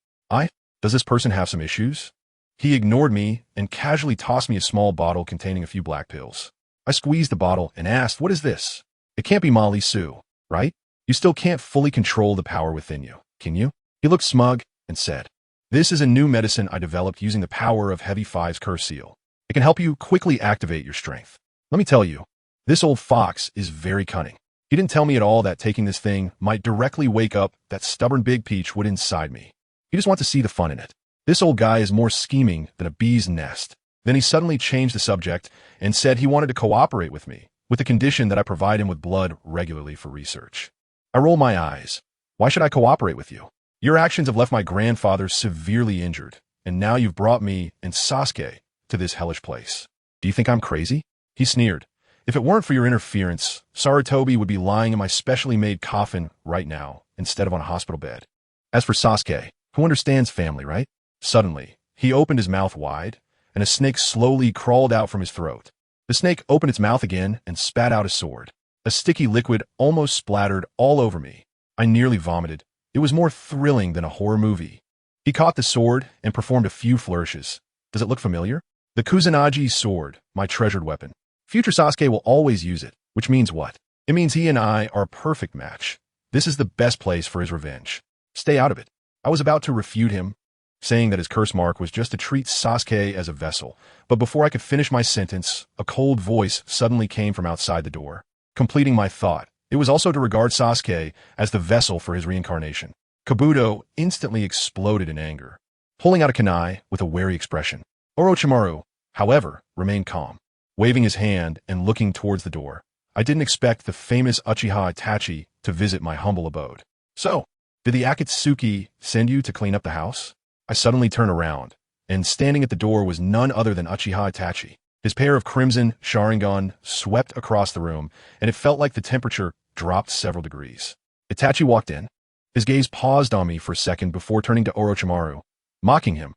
Does this person have some issues? He ignored me and casually tossed me a small bottle containing a few black pills. I squeezed the bottle and asked, "What is this?" "It can't be Molly Sue, right? You still can't fully control the power within you, can you?" He looked smug and said, "This is a new medicine I developed using the power of Heavy Five's curse seal. It can help you quickly activate your strength. Let me tell you, this old fox is very cunning. He didn't tell me at all that taking this thing might directly wake up that stubborn big peach wood inside me. He just wants to see the fun in it. This old guy is more scheming than a bee's nest." Then he suddenly changed the subject and said he wanted to cooperate with me, with the condition that I provide him with blood regularly for research. I rolled my eyes. "Why should I cooperate with you? Your actions have left my grandfather severely injured, and now you've brought me and Sasuke to this hellish place. Do you think I'm crazy?" He sneered. "If it weren't for your interference, Sarutobi would be lying in my specially made coffin right now, instead of on a hospital bed. As for Sasuke, who understands family, right?" Suddenly, he opened his mouth wide, and a snake slowly crawled out from his throat. The snake opened its mouth again and spat out a sword. A sticky liquid almost splattered all over me. I nearly vomited. It was more thrilling than a horror movie. He caught the sword and performed a few flourishes. Does it look familiar? The Kusanagi sword, my treasured weapon. Future Sasuke will always use it, which means what? It means he and I are a perfect match. This is the best place for his revenge. Stay out of it. I was about to refute him, saying that his curse mark was just to treat Sasuke as a vessel, but before I could finish my sentence, a cold voice suddenly came from outside the door, completing my thought. It was also to regard Sasuke as the vessel for his reincarnation. Kabuto instantly exploded in anger, pulling out a kunai with a wary expression. Orochimaru, however, remained calm, waving his hand and looking towards the door. I didn't expect the famous Uchiha Itachi to visit my humble abode. So, did the Akatsuki send you to clean up the house? I suddenly turned around, and standing at the door was none other than Uchiha Itachi. His pair of crimson Sharingan swept across the room, and it felt like the temperature dropped several degrees. Itachi walked in. His gaze paused on me for a second before turning to Orochimaru, mocking him.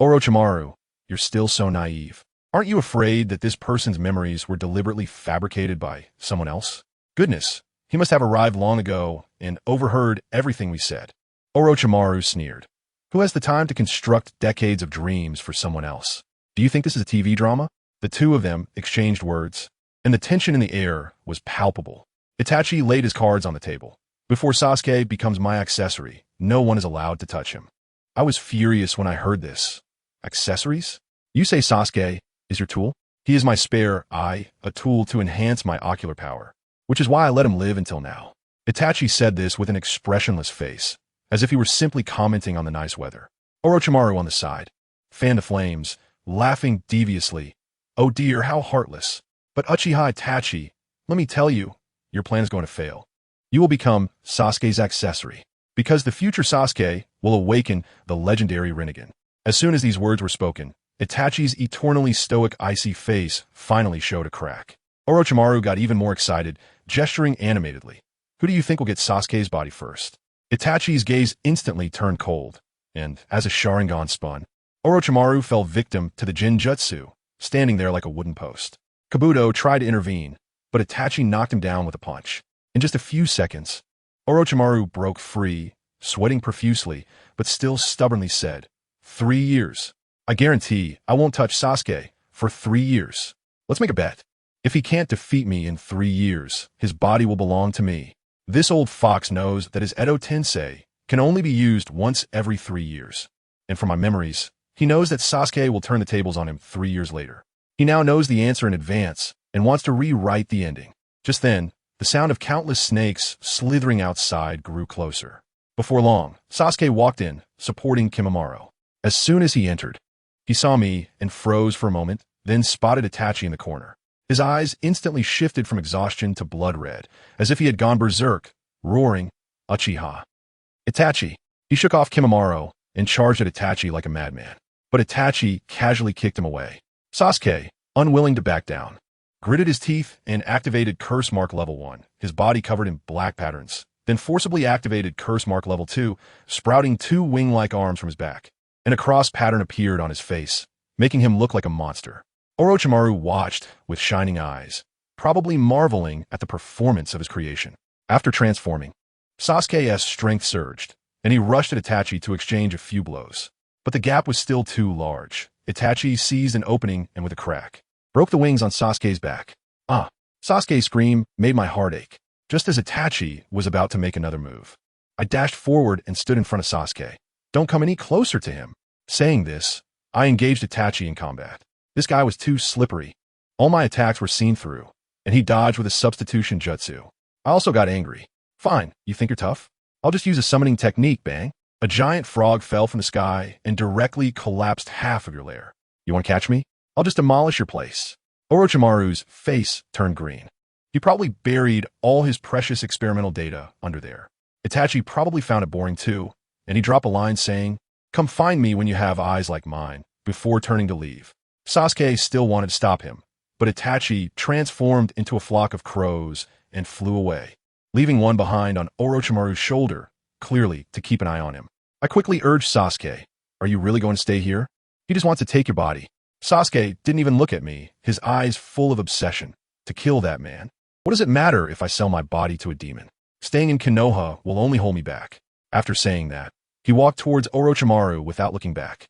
Orochimaru, you're still so naive. Aren't you afraid that this person's memories were deliberately fabricated by someone else? Goodness, he must have arrived long ago and overheard everything we said. Orochimaru sneered. Who has the time to construct decades of dreams for someone else? Do you think this is a TV drama? The two of them exchanged words, and the tension in the air was palpable. Itachi laid his cards on the table. Before Sasuke becomes my accessory, no one is allowed to touch him. I was furious when I heard this. Accessories? You say Sasuke is your tool? He is my spare eye, a tool to enhance my ocular power, which is why I let him live until now. Itachi said this with an expressionless face, as if he were simply commenting on the nice weather. Orochimaru on the side fanned the flames, laughing deviously. Oh dear, how heartless. But Uchiha Itachi, let me tell you, your plan is going to fail. You will become Sasuke's accessory, because the future Sasuke will awaken the legendary Rinnegan. As soon as these words were spoken, Itachi's eternally stoic icy face finally showed a crack. Orochimaru got even more excited, gesturing animatedly. Who do you think will get Sasuke's body first? Itachi's gaze instantly turned cold, and as a Sharingan spun, Orochimaru fell victim to the Jinjutsu, standing there like a wooden post. Kabuto tried to intervene, but Itachi knocked him down with a punch. In just a few seconds, Orochimaru broke free, sweating profusely, but still stubbornly said, 3 years. I guarantee I won't touch Sasuke for 3 years. Let's make a bet. If he can't defeat me in 3 years, his body will belong to me. This old fox knows that his Edo Tensei can only be used once every 3 years. And from my memories, he knows that Sasuke will turn the tables on him 3 years later. He now knows the answer in advance and wants to rewrite the ending. Just then, the sound of countless snakes slithering outside grew closer. Before long, Sasuke walked in, supporting Kimimaro. As soon as he entered, he saw me and froze for a moment, then spotted Itachi in the corner. His eyes instantly shifted from exhaustion to blood red, as if he had gone berserk, roaring, Uchiha. Itachi. He shook off Kimimaro and charged at Itachi like a madman. But Itachi casually kicked him away. Sasuke, unwilling to back down, gritted his teeth and activated Curse Mark Level 1, his body covered in black patterns, then forcibly activated Curse Mark Level 2, sprouting 2 wing-like arms from his back. And a cross pattern appeared on his face, making him look like a monster. Orochimaru watched with shining eyes, probably marveling at the performance of his creation. After transforming, Sasuke's strength surged, and he rushed at Itachi to exchange a few blows. But the gap was still too large. Itachi seized an opening and with a crack, broke the wings on Sasuke's back. Ah! Sasuke's scream made my heart ache, just as Itachi was about to make another move. I dashed forward and stood in front of Sasuke. Don't come any closer to him. Saying this, I engaged Itachi in combat. This guy was too slippery. All my attacks were seen through, and he dodged with a substitution jutsu. I also got angry. Fine, you think you're tough? I'll just use a summoning technique, bang. A giant frog fell from the sky and directly collapsed half of your lair. You want to catch me? I'll just demolish your place. Orochimaru's face turned green. He probably buried all his precious experimental data under there. Itachi probably found it boring too, and he dropped a line saying, "Come find me when you have eyes like mine," before turning to leave. Sasuke still wanted to stop him, but Itachi transformed into a flock of crows and flew away, leaving one behind on Orochimaru's shoulder, clearly to keep an eye on him. I quickly urged Sasuke, "Are you really going to stay here?" He just wants to take your body. Sasuke didn't even look at me, his eyes full of obsession. To kill that man. What does it matter if I sell my body to a demon? Staying in Konoha will only hold me back. After saying that, he walked towards Orochimaru without looking back.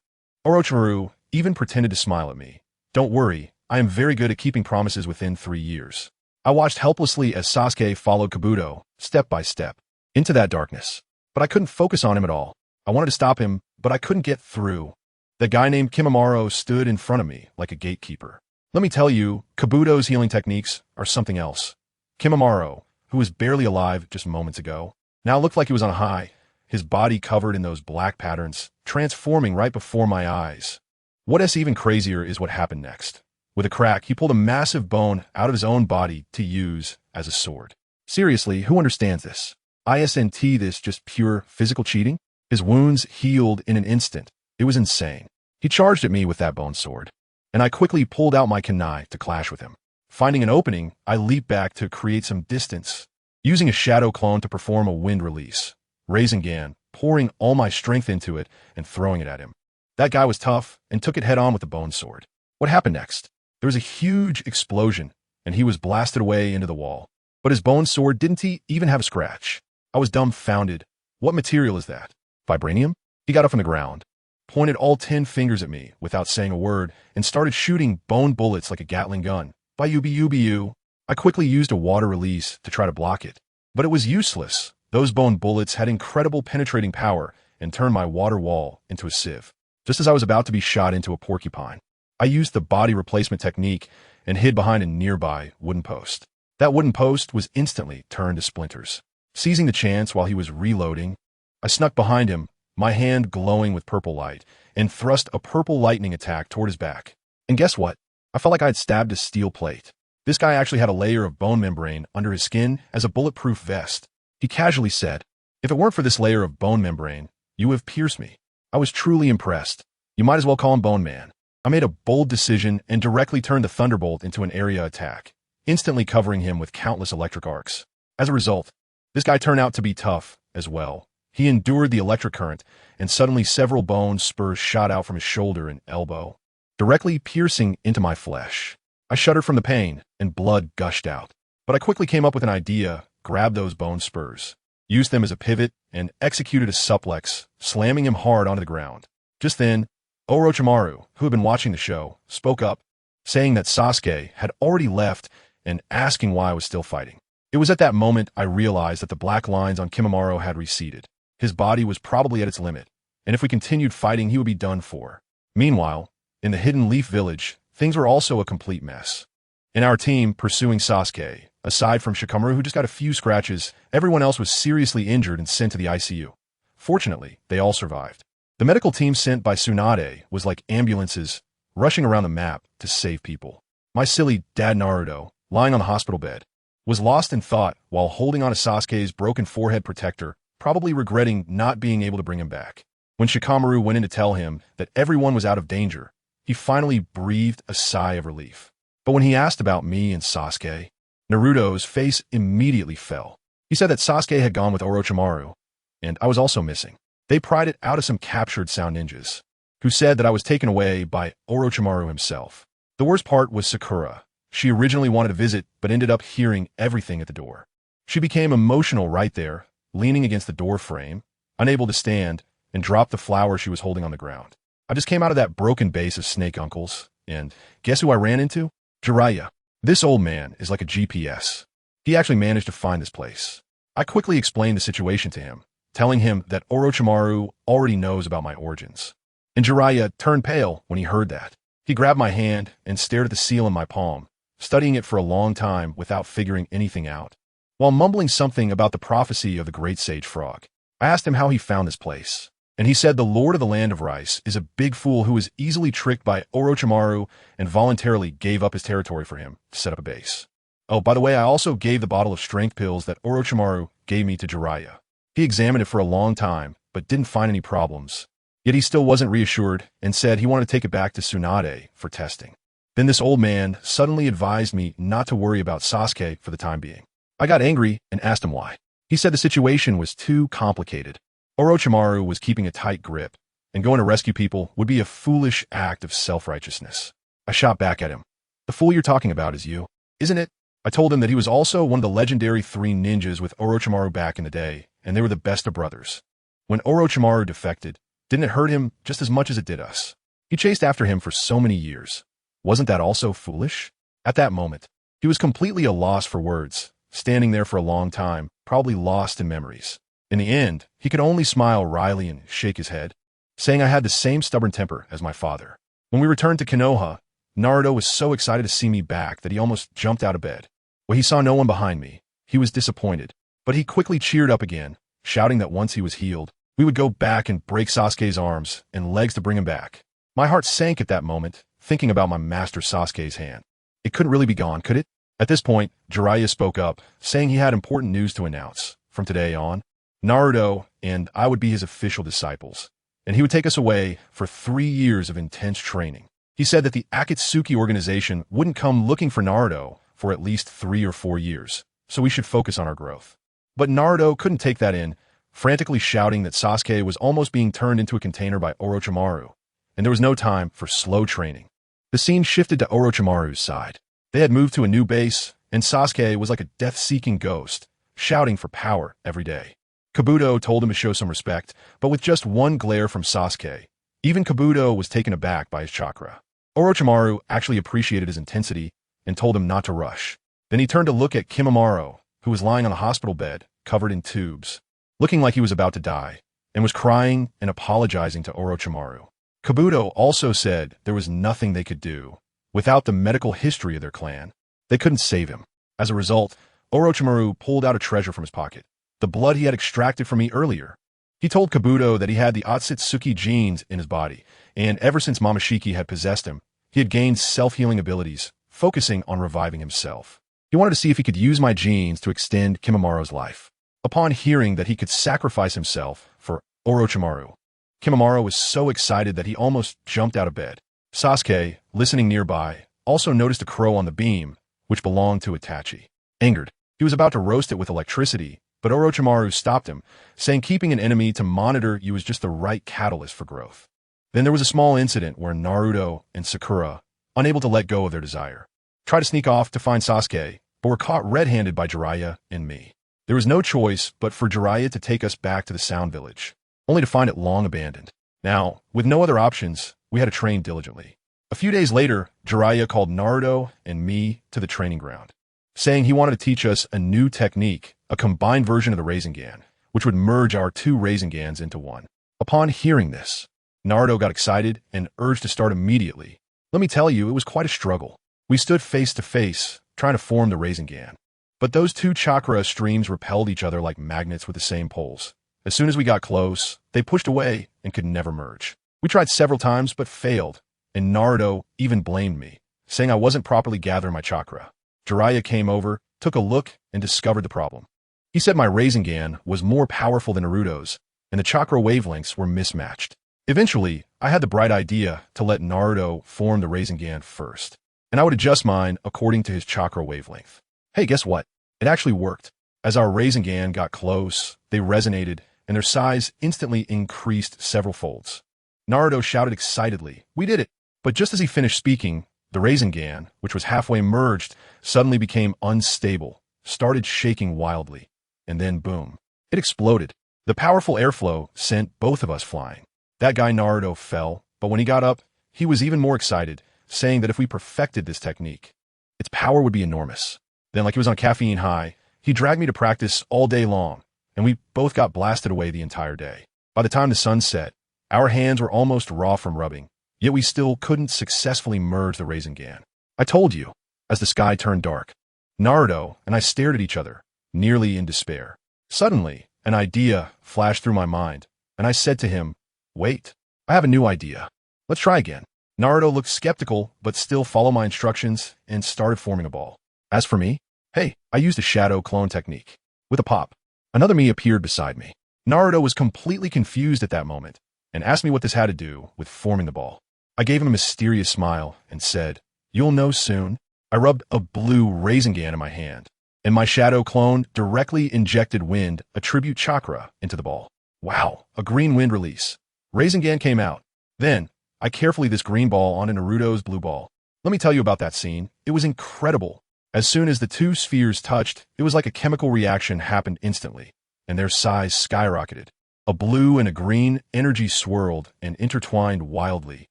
Orochimaru even pretended to smile at me. Don't worry, I am very good at keeping promises within 3 years. I watched helplessly as Sasuke followed Kabuto, step by step, into that darkness. But I couldn't focus on him at all. I wanted to stop him, but I couldn't get through. The guy named Kimimaro stood in front of me like a gatekeeper. Let me tell you, Kabuto's healing techniques are something else. Kimimaro, who was barely alive just moments ago, now looked like he was on a high, his body covered in those black patterns, transforming right before my eyes. What's even crazier is what happened next. With a crack, he pulled a massive bone out of his own body to use as a sword. Seriously, who understands this? Isn't this just pure physical cheating? His wounds healed in an instant. It was insane. He charged at me with that bone sword, and I quickly pulled out my kunai to clash with him. Finding an opening, I leaped back to create some distance, using a shadow clone to perform a wind release. Rasengan, pouring all my strength into it and throwing it at him. That guy was tough and took it head-on with the bone sword. What happened next? There was a huge explosion, and he was blasted away into the wall. But his bone sword didn't even have a scratch. I was dumbfounded. What material is that? Vibranium? He got up from the ground, pointed all 10 fingers at me without saying a word, and started shooting bone bullets like a Gatling gun. By I quickly used a water release to try to block it. But it was useless. Those bone bullets had incredible penetrating power and turned my water wall into a sieve. Just as I was about to be shot into a porcupine, I used the body replacement technique and hid behind a nearby wooden post. That wooden post was instantly turned to splinters. Seizing the chance while he was reloading, I snuck behind him, my hand glowing with purple light, and thrust a purple lightning attack toward his back. And guess what? I felt like I had stabbed a steel plate. This guy actually had a layer of bone membrane under his skin as a bulletproof vest. He casually said, "If it weren't for this layer of bone membrane, you would have pierced me." I was truly impressed. You might as well call him Bone Man. I made a bold decision and directly turned the Thunderbolt into an area attack, instantly covering him with countless electric arcs. As a result, this guy turned out to be tough as well. He endured the electric current, and suddenly several bone spurs shot out from his shoulder and elbow, directly piercing into my flesh. I shuddered from the pain, and blood gushed out. But I quickly came up with an idea, grabbed those bone spurs, used them as a pivot, and executed a suplex, slamming him hard onto the ground. Just then, Orochimaru, who had been watching the show, spoke up, saying that Sasuke had already left and asking why I was still fighting. It was at that moment I realized that the black lines on Kimimaro had receded. His body was probably at its limit, and if we continued fighting, he would be done for. Meanwhile, in the Hidden Leaf Village, things were also a complete mess. In our team pursuing Sasuke, aside from Shikamaru who just got a few scratches, everyone else was seriously injured and sent to the ICU. Fortunately, they all survived. The medical team sent by Tsunade was like ambulances rushing around the map to save people. My silly dad Naruto, lying on the hospital bed, was lost in thought while holding on to Sasuke's broken forehead protector, probably regretting not being able to bring him back. When Shikamaru went in to tell him that everyone was out of danger, he finally breathed a sigh of relief. But when he asked about me and Sasuke, Naruto's face immediately fell. He said that Sasuke had gone with Orochimaru, and I was also missing. They pried it out of some captured sound ninjas, who said that I was taken away by Orochimaru himself. The worst part was Sakura. She originally wanted to visit, but ended up hearing everything at the door. She became emotional right there, leaning against the door frame, unable to stand, and dropped the flower she was holding on the ground. I just came out of that broken base of snake uncles, and guess who I ran into? Jiraiya. This old man is like a GPS. He actually managed to find this place. I quickly explained the situation to him, telling him that Orochimaru already knows about my origins. And Jiraiya turned pale when he heard that. He grabbed my hand and stared at the seal in my palm, studying it for a long time without figuring anything out. While mumbling something about the prophecy of the great sage frog, I asked him how he found this place. And he said the Lord of the Land of Rice is a big fool who was easily tricked by Orochimaru and voluntarily gave up his territory for him to set up a base. Oh, by the way, I also gave the bottle of strength pills that Orochimaru gave me to Jiraiya. He examined it for a long time, but didn't find any problems. Yet he still wasn't reassured and said he wanted to take it back to Tsunade for testing. Then this old man suddenly advised me not to worry about Sasuke for the time being. I got angry and asked him why. He said the situation was too complicated. Orochimaru was keeping a tight grip, and going to rescue people would be a foolish act of self-righteousness. I shot back at him. The fool you're talking about is you, isn't it? I told him that he was also one of the legendary 3 ninjas with Orochimaru back in the day, and they were the best of brothers. When Orochimaru defected, didn't it hurt him just as much as it did us? He chased after him for so many years. Wasn't that also foolish? At that moment, he was completely a loss for words, standing there for a long time, probably lost in memories. In the end, he could only smile wryly and shake his head, saying I had the same stubborn temper as my father. When we returned to Konoha, Naruto was so excited to see me back that he almost jumped out of bed. When he saw no one behind me, he was disappointed, but he quickly cheered up again, shouting that once he was healed, we would go back and break Sasuke's arms and legs to bring him back. My heart sank at that moment, thinking about my master Sasuke's hand. It couldn't really be gone, could it? At this point, Jiraiya spoke up, saying he had important news to announce. From today on, Naruto and I would be his official disciples, and he would take us away for 3 years of intense training. He said that the Akatsuki organization wouldn't come looking for Naruto for at least 3 or 4 years, so we should focus on our growth. But Naruto couldn't take that in, frantically shouting that Sasuke was almost being turned into a container by Orochimaru, and there was no time for slow training. The scene shifted to Orochimaru's side. They had moved to a new base, and Sasuke was like a death-seeking ghost, shouting for power every day. Kabuto told him to show some respect, but with just one glare from Sasuke, even Kabuto was taken aback by his chakra. Orochimaru actually appreciated his intensity and told him not to rush. Then he turned to look at Kimimaro, who was lying on a hospital bed, covered in tubes, looking like he was about to die, and was crying and apologizing to Orochimaru. Kabuto also said there was nothing they could do. Without the medical history of their clan, they couldn't save him. As a result, Orochimaru pulled out a treasure from his pocket, the blood he had extracted from me earlier. He told Kabuto that he had the Otsutsuki genes in his body, and ever since Momoshiki had possessed him, he had gained self-healing abilities, focusing on reviving himself. He wanted to see if he could use my genes to extend Kimimaro's life. Upon hearing that he could sacrifice himself for Orochimaru, Kimimaro was so excited that he almost jumped out of bed. Sasuke, listening nearby, also noticed a crow on the beam, which belonged to Itachi. Angered, he was about to roast it with electricity, but Orochimaru stopped him, saying keeping an enemy to monitor you was just the right catalyst for growth. Then there was a small incident where Naruto and Sakura, unable to let go of their desire, tried to sneak off to find Sasuke, but were caught red-handed by Jiraiya and me. There was no choice but for Jiraiya to take us back to the Sound Village, only to find it long abandoned. Now, with no other options, we had to train diligently. A few days later, Jiraiya called Naruto and me to the training ground, saying he wanted to teach us a new technique, a combined version of the Rasengan, which would merge our 2 Rasengans into one. Upon hearing this, Naruto got excited and urged to start immediately. Let me tell you, it was quite a struggle. We stood face to face, trying to form the Rasengan. But those 2 chakra streams repelled each other like magnets with the same poles. As soon as we got close, they pushed away and could never merge. We tried several times but failed, and Naruto even blamed me, saying I wasn't properly gathering my chakra. Jiraiya came over, took a look, and discovered the problem. He said my Rasengan was more powerful than Naruto's, and the chakra wavelengths were mismatched. Eventually, I had the bright idea to let Naruto form the Rasengan first, and I would adjust mine according to his chakra wavelength. Hey, guess what? It actually worked. As our Rasengan got close, they resonated, and their size instantly increased several folds. Naruto shouted excitedly, "We did it!" But just as he finished speaking, the Rasengan, which was halfway merged, suddenly became unstable, started shaking wildly, and then boom, it exploded. The powerful airflow sent both of us flying. That guy Naruto fell, but when he got up, he was even more excited, saying that if we perfected this technique, its power would be enormous. Then, like he was on caffeine high, he dragged me to practice all day long, and we both got blasted away the entire day. By the time the sun set, our hands were almost raw from rubbing, yet we still couldn't successfully merge the Rasengan. I told you, as the sky turned dark. Naruto and I stared at each other, nearly in despair. Suddenly, an idea flashed through my mind, and I said to him, "Wait, I have a new idea. Let's try again." Naruto looked skeptical, but still followed my instructions and started forming a ball. As for me, hey, I used a shadow clone technique. With a pop, another me appeared beside me. Naruto was completely confused at that moment and asked me what this had to do with forming the ball. I gave him a mysterious smile and said, "You'll know soon." I rubbed a blue Rasengan in my hand, and my shadow clone directly injected wind, a tribute chakra, into the ball. Wow, a green wind release. Rasengan came out. Then, I carefully this green ball onto Naruto's blue ball. Let me tell you about that scene. It was incredible. As soon as the two spheres touched, it was like a chemical reaction happened instantly, and their size skyrocketed. A blue and a green energy swirled and intertwined wildly,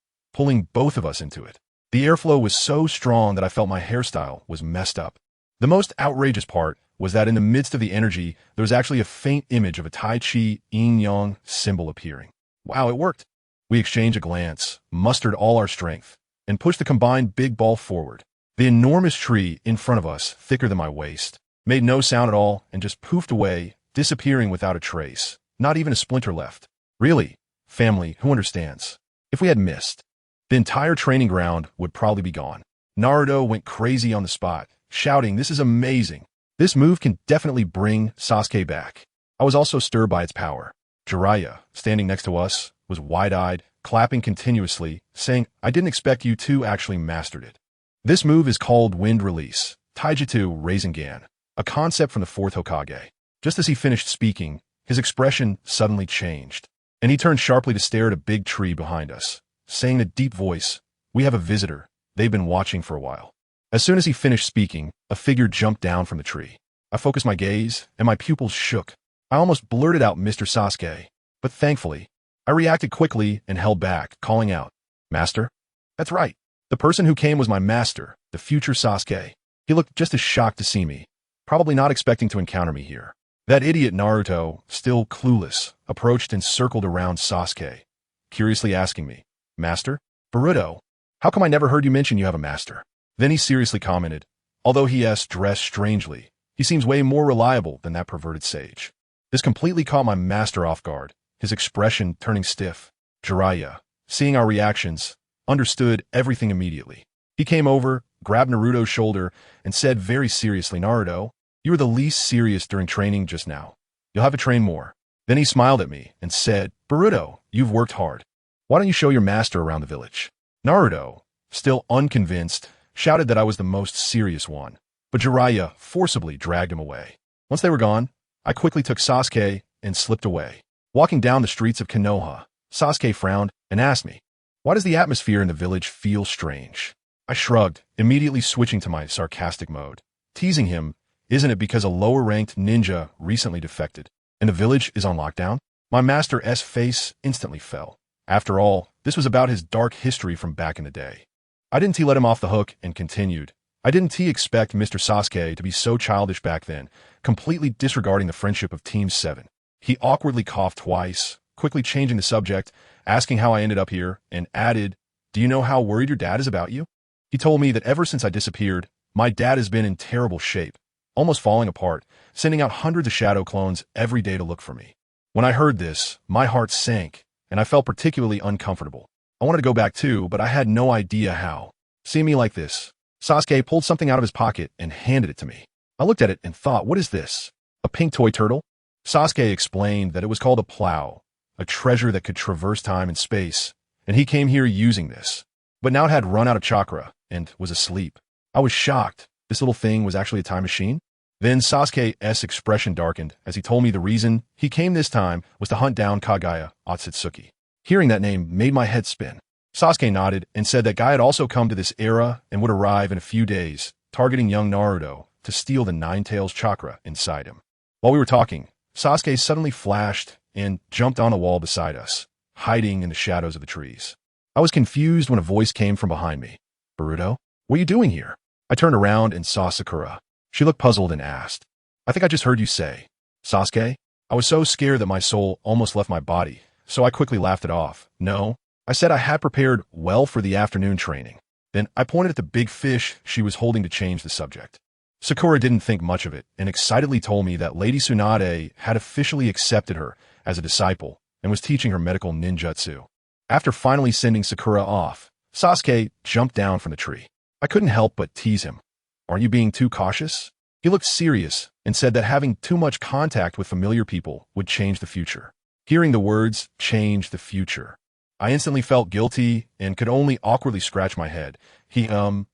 pulling both of us into it. The airflow was so strong that I felt my hairstyle was messed up. The most outrageous part was that in the midst of the energy, there was actually a faint image of a Tai Chi yin-yang symbol appearing. Wow, it worked. We exchanged a glance, mustered all our strength, and pushed the combined big ball forward. The enormous tree in front of us, thicker than my waist, made no sound at all and just poofed away, disappearing without a trace. Not even a splinter left. Really, family, who understands? If we had missed, the entire training ground would probably be gone. Naruto went crazy on the spot, shouting, "This is amazing. This move can definitely bring Sasuke back." I was also stirred by its power. Jiraiya, standing next to us, was wide-eyed, clapping continuously, saying, "I didn't expect you two actually mastered it." This move is called Wind Release, Taijutsu Rasengan, a concept from the fourth Hokage. Just as he finished speaking, his expression suddenly changed, and he turned sharply to stare at a big tree behind us, saying in a deep voice, "We have a visitor. They've been watching for a while." As soon as he finished speaking, a figure jumped down from the tree. I focused my gaze, and my pupils shook. I almost blurted out Mr. Sasuke, but thankfully, I reacted quickly and held back, calling out, "Master?" That's right. The person who came was my master, the future Sasuke. He looked just as shocked to see me, probably not expecting to encounter me here. That idiot Naruto, still clueless, approached and circled around Sasuke, curiously asking me, "Master? Boruto, how come I never heard you mention you have a master?" Then he seriously commented, "Although he has dressed strangely, he seems way more reliable than that perverted sage." This completely caught my master off guard, his expression turning stiff. Jiraiya, seeing our reactions, understood everything immediately. He came over, grabbed Naruto's shoulder, and said very seriously, "Naruto, you were the least serious during training just now. You'll have to train more." Then he smiled at me and said, "Boruto, you've worked hard. Why don't you show your master around the village?" Naruto, still unconvinced, shouted that I was the most serious one, but Jiraiya forcibly dragged him away. Once they were gone, I quickly took Sasuke and slipped away. Walking down the streets of Konoha, Sasuke frowned and asked me, "Why does the atmosphere in the village feel strange?" I shrugged, immediately switching to my sarcastic mode, teasing him, "Isn't it because a lower-ranked ninja recently defected, and the village is on lockdown?" My master's face instantly fell. After all, this was about his dark history from back in the day. I didn't let him off the hook and continued, "I didn't expect Mr. Sasuke to be so childish back then, completely disregarding the friendship of Team 7. He awkwardly coughed twice, quickly changing the subject, asking how I ended up here, and added, "Do you know how worried your dad is about you?" He told me that ever since I disappeared, my dad has been in terrible shape, almost falling apart, sending out hundreds of shadow clones every day to look for me. When I heard this, my heart sank, and I felt particularly uncomfortable. I wanted to go back too, but I had no idea how. Seeing me like this, Sasuke pulled something out of his pocket and handed it to me. I looked at it and thought, what is this? A pink toy turtle? Sasuke explained that it was called a plow, a treasure that could traverse time and space, and he came here using this. But now it had run out of chakra and was asleep. I was shocked. This little thing was actually a time machine? Then Sasuke's expression darkened as he told me the reason he came this time was to hunt down Kagaya Otsutsuki. Hearing that name made my head spin. Sasuke nodded and said that Guy had also come to this era and would arrive in a few days, targeting young Naruto to steal the Nine Tails chakra inside him. While we were talking, Sasuke suddenly flashed and jumped on a wall beside us, hiding in the shadows of the trees. I was confused when a voice came from behind me. "Boruto, what are you doing here?" I turned around and saw Sakura. She looked puzzled and asked, "I think I just heard you say, Sasuke?" I was so scared that my soul almost left my body, so I quickly laughed it off. "No, I said I had prepared well for the afternoon training." Then I pointed at the big fish she was holding to change the subject. Sakura didn't think much of it and excitedly told me that Lady Tsunade had officially accepted her as a disciple and was teaching her medical ninjutsu. After finally sending Sakura off, Sasuke jumped down from the tree. I couldn't help but tease him. "Aren't you being too cautious?" He looked serious and said that having too much contact with familiar people would change the future. Hearing the words, "change the future," I instantly felt guilty and could only awkwardly scratch my head. Mr.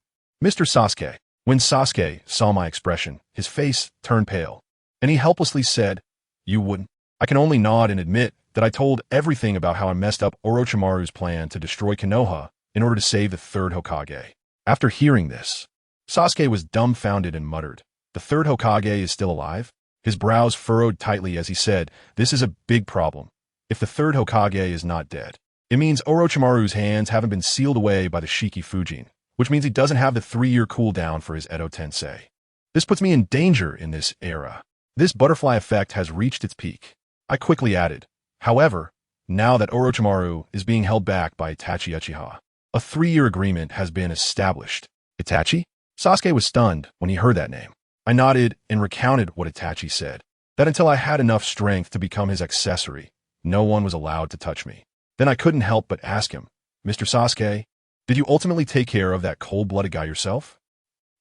Sasuke. When Sasuke saw my expression, his face turned pale, and he helplessly said, "You wouldn't." I can only nod and admit that I told everything about how I messed up Orochimaru's plan to destroy Konoha in order to save the third Hokage. After hearing this, Sasuke was dumbfounded and muttered, "The third Hokage is still alive?" His brows furrowed tightly as he said, "This is a big problem. If the third Hokage is not dead, it means Orochimaru's hands haven't been sealed away by the Shiki Fujin, which means he doesn't have the 3-year cooldown for his Edo Tensei. This puts me in danger in this era. This butterfly effect has reached its peak." I quickly added, "However, now that Orochimaru is being held back by Itachi Uchiha, a 3-year agreement has been established." Itachi? Sasuke was stunned when he heard that name. I nodded and recounted what Itachi said, that until I had enough strength to become his accessory, no one was allowed to touch me. Then I couldn't help but ask him, "Mr. Sasuke, did you ultimately take care of that cold-blooded guy yourself?"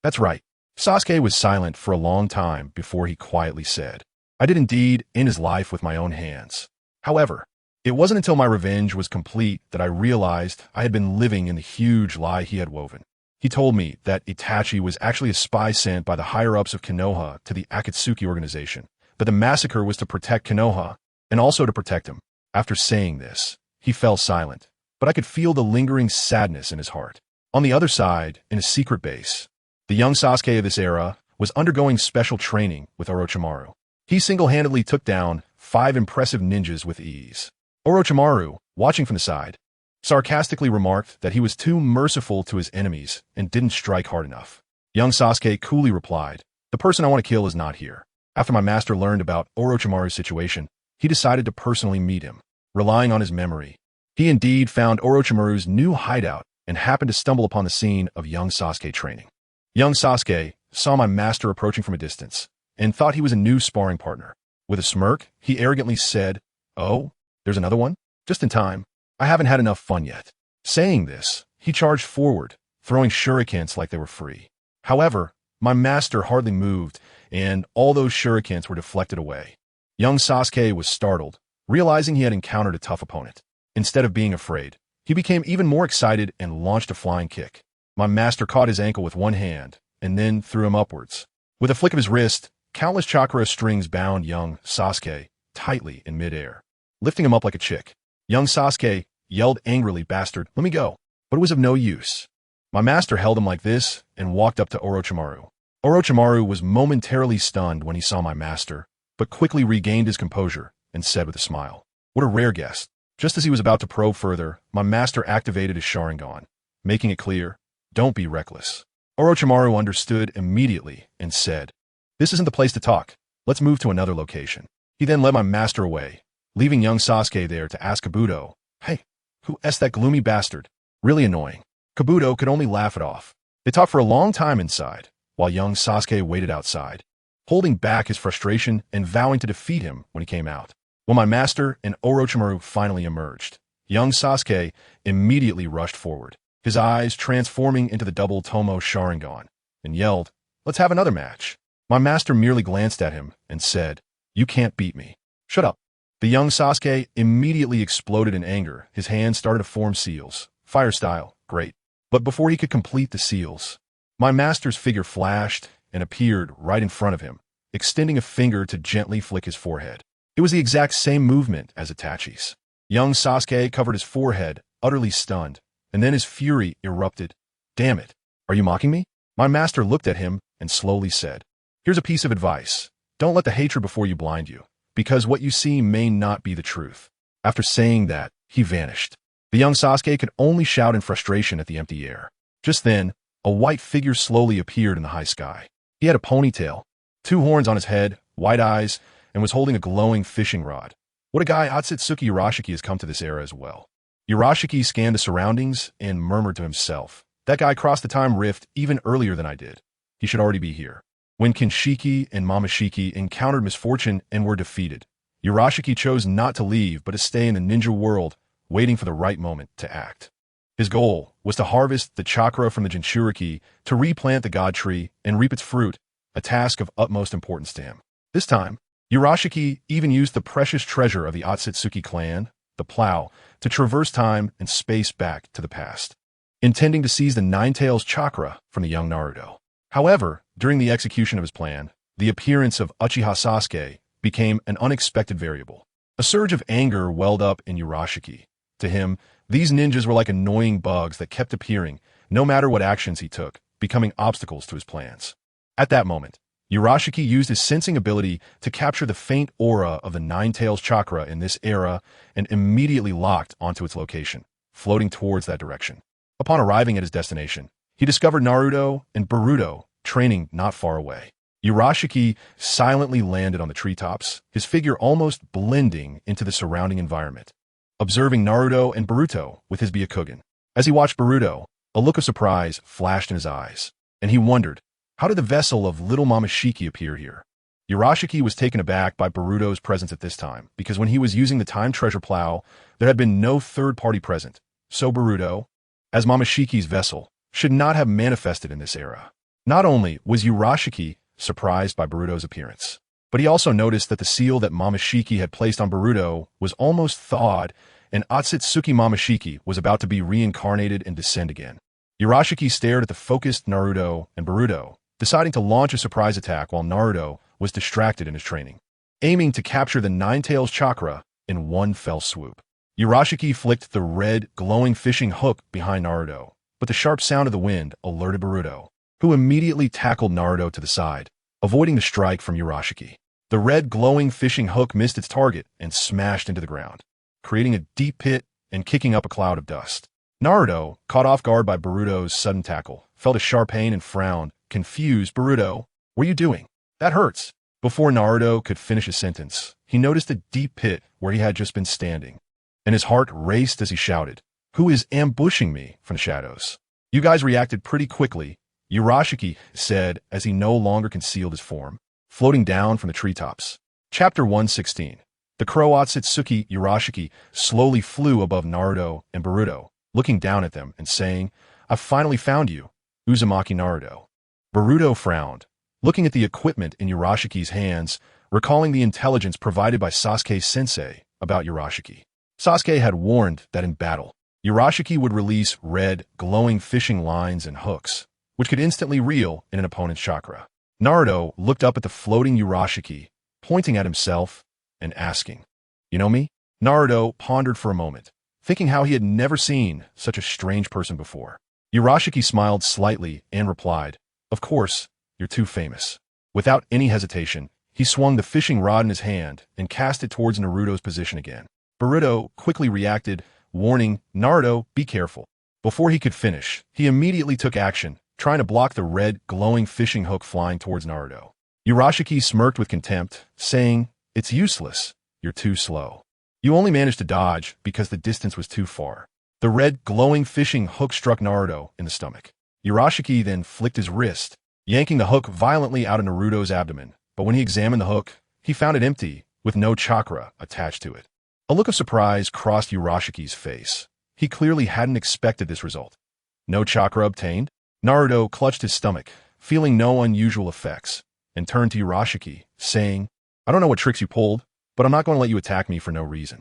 "That's right." Sasuke was silent for a long time before he quietly said, "I did indeed end his life with my own hands. However, it wasn't until my revenge was complete that I realized I had been living in the huge lie he had woven. He told me that Itachi was actually a spy sent by the higher-ups of Konoha to the Akatsuki organization, that the massacre was to protect Konoha and also to protect him." After saying this, he fell silent, but I could feel the lingering sadness in his heart. On the other side, in a secret base, the young Sasuke of this era was undergoing special training with Orochimaru. He single-handedly took down 5 impressive ninjas with ease. Orochimaru, watching from the side, sarcastically remarked that he was too merciful to his enemies and didn't strike hard enough. Young Sasuke coolly replied, "The person I want to kill is not here." After my master learned about Orochimaru's situation, he decided to personally meet him. Relying on his memory, he indeed found Orochimaru's new hideout and happened to stumble upon the scene of young Sasuke training. Young Sasuke saw my master approaching from a distance and thought he was a new sparring partner. With a smirk, he arrogantly said, "Oh, there's another one? Just in time. I haven't had enough fun yet." Saying this, he charged forward, throwing shurikens like they were free. However, my master hardly moved, and all those shurikens were deflected away. Young Sasuke was startled, realizing he had encountered a tough opponent. Instead of being afraid, he became even more excited and launched a flying kick. My master caught his ankle with one hand and then threw him upwards. With a flick of his wrist, countless chakra strings bound young Sasuke tightly in midair, lifting him up like a chick. Young Sasuke yelled angrily, "Bastard, let me go." But it was of no use. My master held him like this and walked up to Orochimaru. Orochimaru was momentarily stunned when he saw my master, but quickly regained his composure and said with a smile, "What a rare guest." Just as he was about to probe further, my master activated his Sharingan, making it clear, "Don't be reckless." Orochimaru understood immediately and said, "This isn't the place to talk. Let's move to another location." He then led my master away, leaving young Sasuke there to ask Kabuto, "Hey, who is that gloomy bastard?" Really annoying. Kabuto could only laugh it off. They talked for a long time inside, while young Sasuke waited outside, holding back his frustration and vowing to defeat him when he came out. When my master and Orochimaru finally emerged, young Sasuke immediately rushed forward, his eyes transforming into the double Tomo Sharingan, and yelled, "Let's have another match." My master merely glanced at him and said, "You can't beat me. Shut up." The young Sasuke immediately exploded in anger. His hands started to form seals. Fire style, great. But before he could complete the seals, my master's figure flashed and appeared right in front of him, extending a finger to gently flick his forehead. It was the exact same movement as Itachi's. Young Sasuke covered his forehead, utterly stunned, and then his fury erupted. "Damn it, are you mocking me?" My master looked at him and slowly said, "Here's a piece of advice. Don't let the hatred before you blind you, because what you see may not be the truth." After saying that, he vanished. The young Sasuke could only shout in frustration at the empty air. Just then, a white figure slowly appeared in the high sky. He had a ponytail, 2 horns on his head, white eyes, and was holding a glowing fishing rod. What a guy! Otsutsuki Urashiki has come to this era as well. Urashiki scanned the surroundings and murmured to himself, "That guy crossed the time rift even earlier than I did. He should already be here." When Kinshiki and Momoshiki encountered misfortune and were defeated, Urashiki chose not to leave but to stay in the ninja world, waiting for the right moment to act. His goal was to harvest the chakra from the Jinchuriki to replant the god tree and reap its fruit, a task of utmost importance to him. This time, Urashiki even used the precious treasure of the Otsutsuki clan, the plow, to traverse time and space back to the past, intending to seize the Nine-Tails chakra from the young Naruto. However, during the execution of his plan, the appearance of Uchiha Sasuke became an unexpected variable. A surge of anger welled up in Urashiki. To him, these ninjas were like annoying bugs that kept appearing, no matter what actions he took, becoming obstacles to his plans. At that moment, Urashiki used his sensing ability to capture the faint aura of the Nine-Tails chakra in this era and immediately locked onto its location, floating towards that direction. Upon arriving at his destination, he discovered Naruto and Boruto training not far away. Urashiki silently landed on the treetops, his figure almost blending into the surrounding environment, observing Naruto and Boruto with his Byakugan. As he watched Boruto, a look of surprise flashed in his eyes, and he wondered, how did the vessel of little Momoshiki appear here? Urashiki was taken aback by Boruto's presence at this time, because when he was using the time treasure plow, there had been no third party present, so Boruto, as Momoshiki's vessel, should not have manifested in this era. Not only was Urashiki surprised by Boruto's appearance, but he also noticed that the seal that Momoshiki had placed on Boruto was almost thawed, and Otsutsuki Momoshiki was about to be reincarnated and descend again. Urashiki stared at the focused Naruto and Boruto, deciding to launch a surprise attack while Naruto was distracted in his training, aiming to capture the Nine-Tails chakra in one fell swoop. Urashiki flicked the red, glowing fishing hook behind Naruto, but the sharp sound of the wind alerted Boruto, who immediately tackled Naruto to the side, avoiding the strike from Urashiki. The red, glowing fishing hook missed its target and smashed into the ground, creating a deep pit and kicking up a cloud of dust. Naruto, caught off guard by Boruto's sudden tackle, felt a sharp pain and frowned, confused. Boruto, what are you doing? That hurts. Before Naruto could finish his sentence, he noticed a deep pit where he had just been standing, and his heart raced as he shouted, "Who is ambushing me?" from the shadows. You guys reacted pretty quickly, Urashiki said as he no longer concealed his form, floating down from the treetops. Chapter 116. The crow Otsutsuki Urashiki slowly flew above Naruto and Boruto, looking down at them and saying, "I've finally found you, Uzumaki Naruto." Boruto frowned, looking at the equipment in Urashiki's hands, recalling the intelligence provided by Sasuke-sensei about Urashiki. Sasuke had warned that in battle, Urashiki would release red, glowing fishing lines and hooks, which could instantly reel in an opponent's chakra. Naruto looked up at the floating Urashiki, pointing at himself and asking, "You know me?" Naruto pondered for a moment, thinking how he had never seen such a strange person before. Urashiki smiled slightly and replied, "Of course, you're too famous." Without any hesitation, he swung the fishing rod in his hand and cast it towards Naruto's position again. Boruto quickly reacted, warning, "Naruto, be careful." Before he could finish, he immediately took action, trying to block the red, glowing fishing hook flying towards Naruto. Urashiki smirked with contempt, saying, "It's useless. You're too slow. You only managed to dodge because the distance was too far." The red, glowing fishing hook struck Naruto in the stomach. Urashiki then flicked his wrist, yanking the hook violently out of Naruto's abdomen, but when he examined the hook, he found it empty, with no chakra attached to it. A look of surprise crossed Urashiki's face. He clearly hadn't expected this result. No chakra obtained? Naruto clutched his stomach, feeling no unusual effects, and turned to Urashiki, saying, "I don't know what tricks you pulled, but I'm not going to let you attack me for no reason."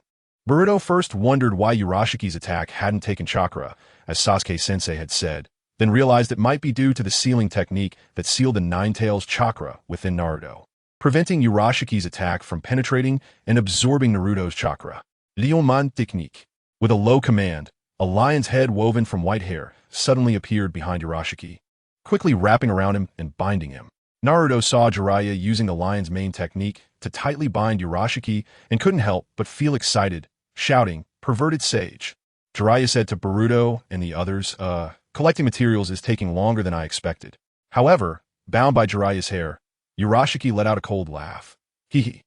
Boruto first wondered why Urashiki's attack hadn't taken chakra, as Sasuke-sensei had said, then realized it might be due to the sealing technique that sealed the Nine-Tails chakra within Naruto, preventing Urashiki's attack from penetrating and absorbing Naruto's chakra. Liuman technique. With a low command, a lion's head woven from white hair suddenly appeared behind Urashiki, quickly wrapping around him and binding him. Naruto saw Jiraiya using the lion's mane technique to tightly bind Urashiki and couldn't help but feel excited, shouting, "Perverted sage." Jiraiya said to Boruto and the others, collecting materials is taking longer than I expected." However, bound by Jiraiya's hair, Urashiki let out a cold laugh. Hee.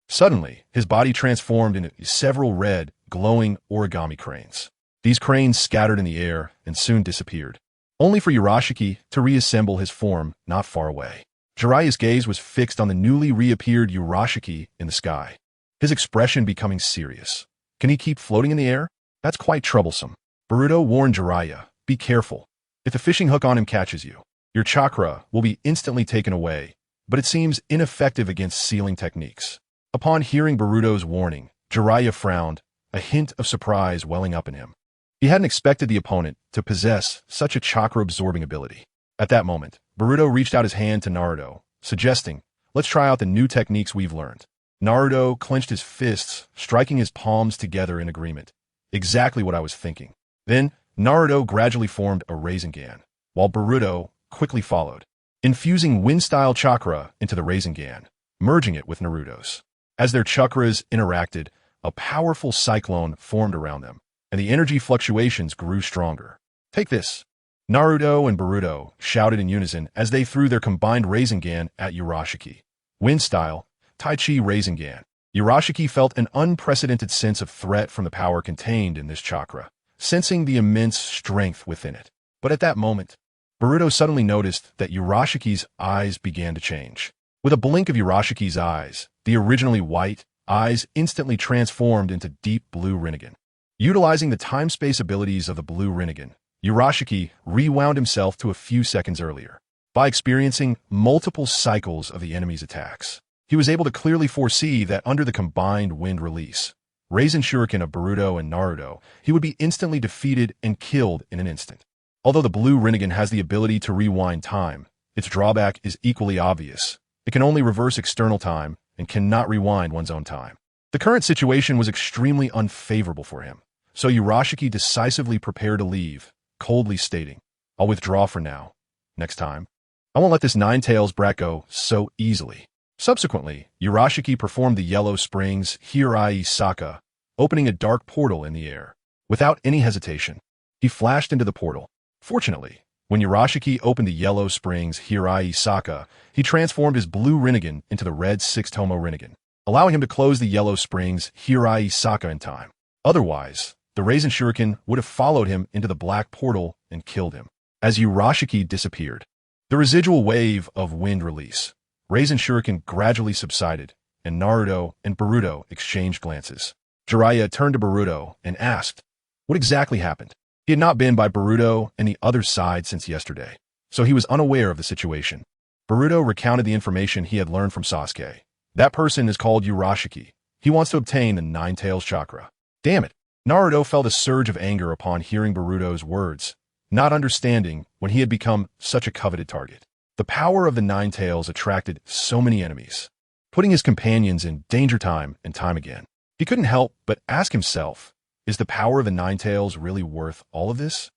Suddenly, his body transformed into several red, glowing origami cranes. These cranes scattered in the air and soon disappeared, only for Urashiki to reassemble his form not far away. Jiraiya's gaze was fixed on the newly reappeared Urashiki in the sky, his expression becoming serious. Can he keep floating in the air? That's quite troublesome. Boruto warned Jiraiya, "Be careful. If the fishing hook on him catches you, your chakra will be instantly taken away, but it seems ineffective against sealing techniques." Upon hearing Boruto's warning, Jiraiya frowned, a hint of surprise welling up in him. He hadn't expected the opponent to possess such a chakra-absorbing ability. At that moment, Boruto reached out his hand to Naruto, suggesting, "Let's try out the new techniques we've learned." Naruto clenched his fists, striking his palms together in agreement. Exactly what I was thinking. Then, Naruto gradually formed a Rasengan, while Boruto quickly followed, infusing wind-style chakra into the Rasengan, merging it with Naruto's. As their chakras interacted, a powerful cyclone formed around them, and the energy fluctuations grew stronger. Take this! Naruto and Boruto shouted in unison as they threw their combined Rasengan at Urashiki. Wind-style, Tai Chi Rasengan. Urashiki felt an unprecedented sense of threat from the power contained in this chakra, sensing the immense strength within it. But at that moment, Boruto suddenly noticed that Urashiki's eyes began to change. With a blink of Urashiki's eyes, the originally white eyes instantly transformed into deep blue Rinnegan. Utilizing the time-space abilities of the blue Rinnegan, Urashiki rewound himself to a few seconds earlier. By experiencing multiple cycles of the enemy's attacks, he was able to clearly foresee that under the combined wind release, Rasen Shuriken of Boruto and Naruto, he would be instantly defeated and killed in an instant. Although the blue Rinnegan has the ability to rewind time, its drawback is equally obvious. It can only reverse external time and cannot rewind one's own time. The current situation was extremely unfavorable for him, so Urashiki decisively prepared to leave, coldly stating, "I'll withdraw for now. Next time, I won't let this Nine-Tails brat go so easily." Subsequently, Urashiki performed the Yellow Springs Hirai Saka, opening a dark portal in the air. Without any hesitation, he flashed into the portal. Fortunately, when Urashiki opened the Yellow Springs Hirai Saka, he transformed his blue Rinnegan into the red Six-Tomo Rinnegan, allowing him to close the Yellow Springs Hirai Saka in time. Otherwise, the Rasen Shuriken would have followed him into the black portal and killed him. As Urashiki disappeared, the residual wave of wind release, Rasen Shuriken gradually subsided, and Naruto and Boruto exchanged glances. Jiraiya turned to Boruto and asked, what exactly happened? He had not been by Boruto and the other side since yesterday, so he was unaware of the situation. Boruto recounted the information he had learned from Sasuke. That person is called Urashiki. He wants to obtain the Nine-Tails chakra. Damn it! Naruto felt a surge of anger upon hearing Boruto's words, not understanding when he had become such a coveted target. The power of the Nine-Tails attracted so many enemies, putting his companions in danger time and time again. He couldn't help but ask himself, is the power of the Nine-Tails really worth all of this?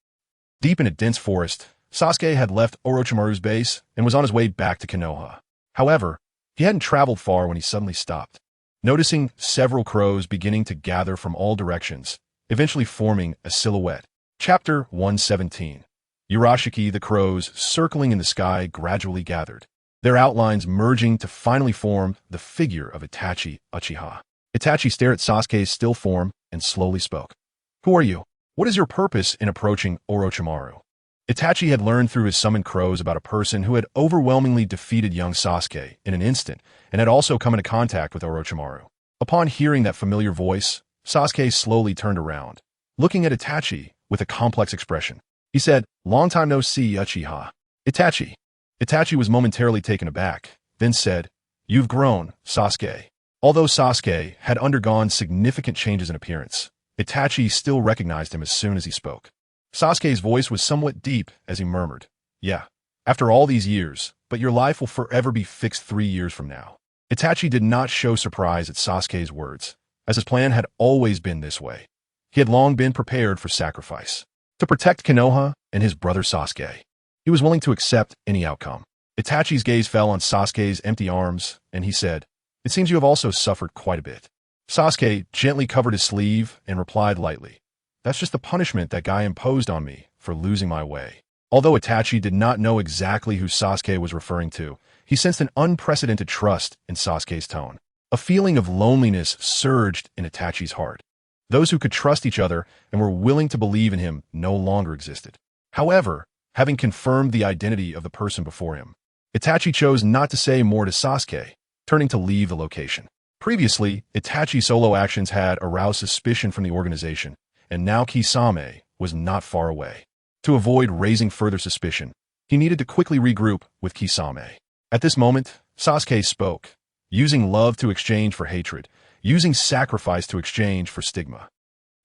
Deep in a dense forest, Sasuke had left Orochimaru's base and was on his way back to Konoha. However, he hadn't traveled far when he suddenly stopped, noticing several crows beginning to gather from all directions, eventually forming a silhouette. Chapter 117. Urashiki, the crows circling in the sky, gradually gathered, their outlines merging to finally form the figure of Itachi Uchiha. Itachi stared at Sasuke's still form and slowly spoke. Who are you? What is your purpose in approaching Orochimaru? Itachi had learned through his summoned crows about a person who had overwhelmingly defeated young Sasuke in an instant and had also come into contact with Orochimaru. Upon hearing that familiar voice, Sasuke slowly turned around, looking at Itachi with a complex expression. He said, long time no see, Uchiha. Itachi. Itachi was momentarily taken aback, then said, you've grown, Sasuke. Although Sasuke had undergone significant changes in appearance, Itachi still recognized him as soon as he spoke. Sasuke's voice was somewhat deep as he murmured, yeah, after all these years, but your life will forever be fixed 3 years from now. Itachi did not show surprise at Sasuke's words, as his plan had always been this way. He had long been prepared for sacrifice. To protect Konoha and his brother Sasuke, he was willing to accept any outcome. Itachi's gaze fell on Sasuke's empty arms, and he said, it seems you have also suffered quite a bit. Sasuke gently covered his sleeve and replied lightly, that's just the punishment that guy imposed on me for losing my way. Although Itachi did not know exactly who Sasuke was referring to, he sensed an unprecedented trust in Sasuke's tone. A feeling of loneliness surged in Itachi's heart. Those who could trust each other and were willing to believe in him no longer existed. However, having confirmed the identity of the person before him, Itachi chose not to say more to Sasuke, turning to leave the location. Previously, Itachi's solo actions had aroused suspicion from the organization, and now Kisame was not far away. To avoid raising further suspicion, he needed to quickly regroup with Kisame. At this moment, Sasuke spoke, using love to exchange for hatred, using sacrifice to exchange for stigma.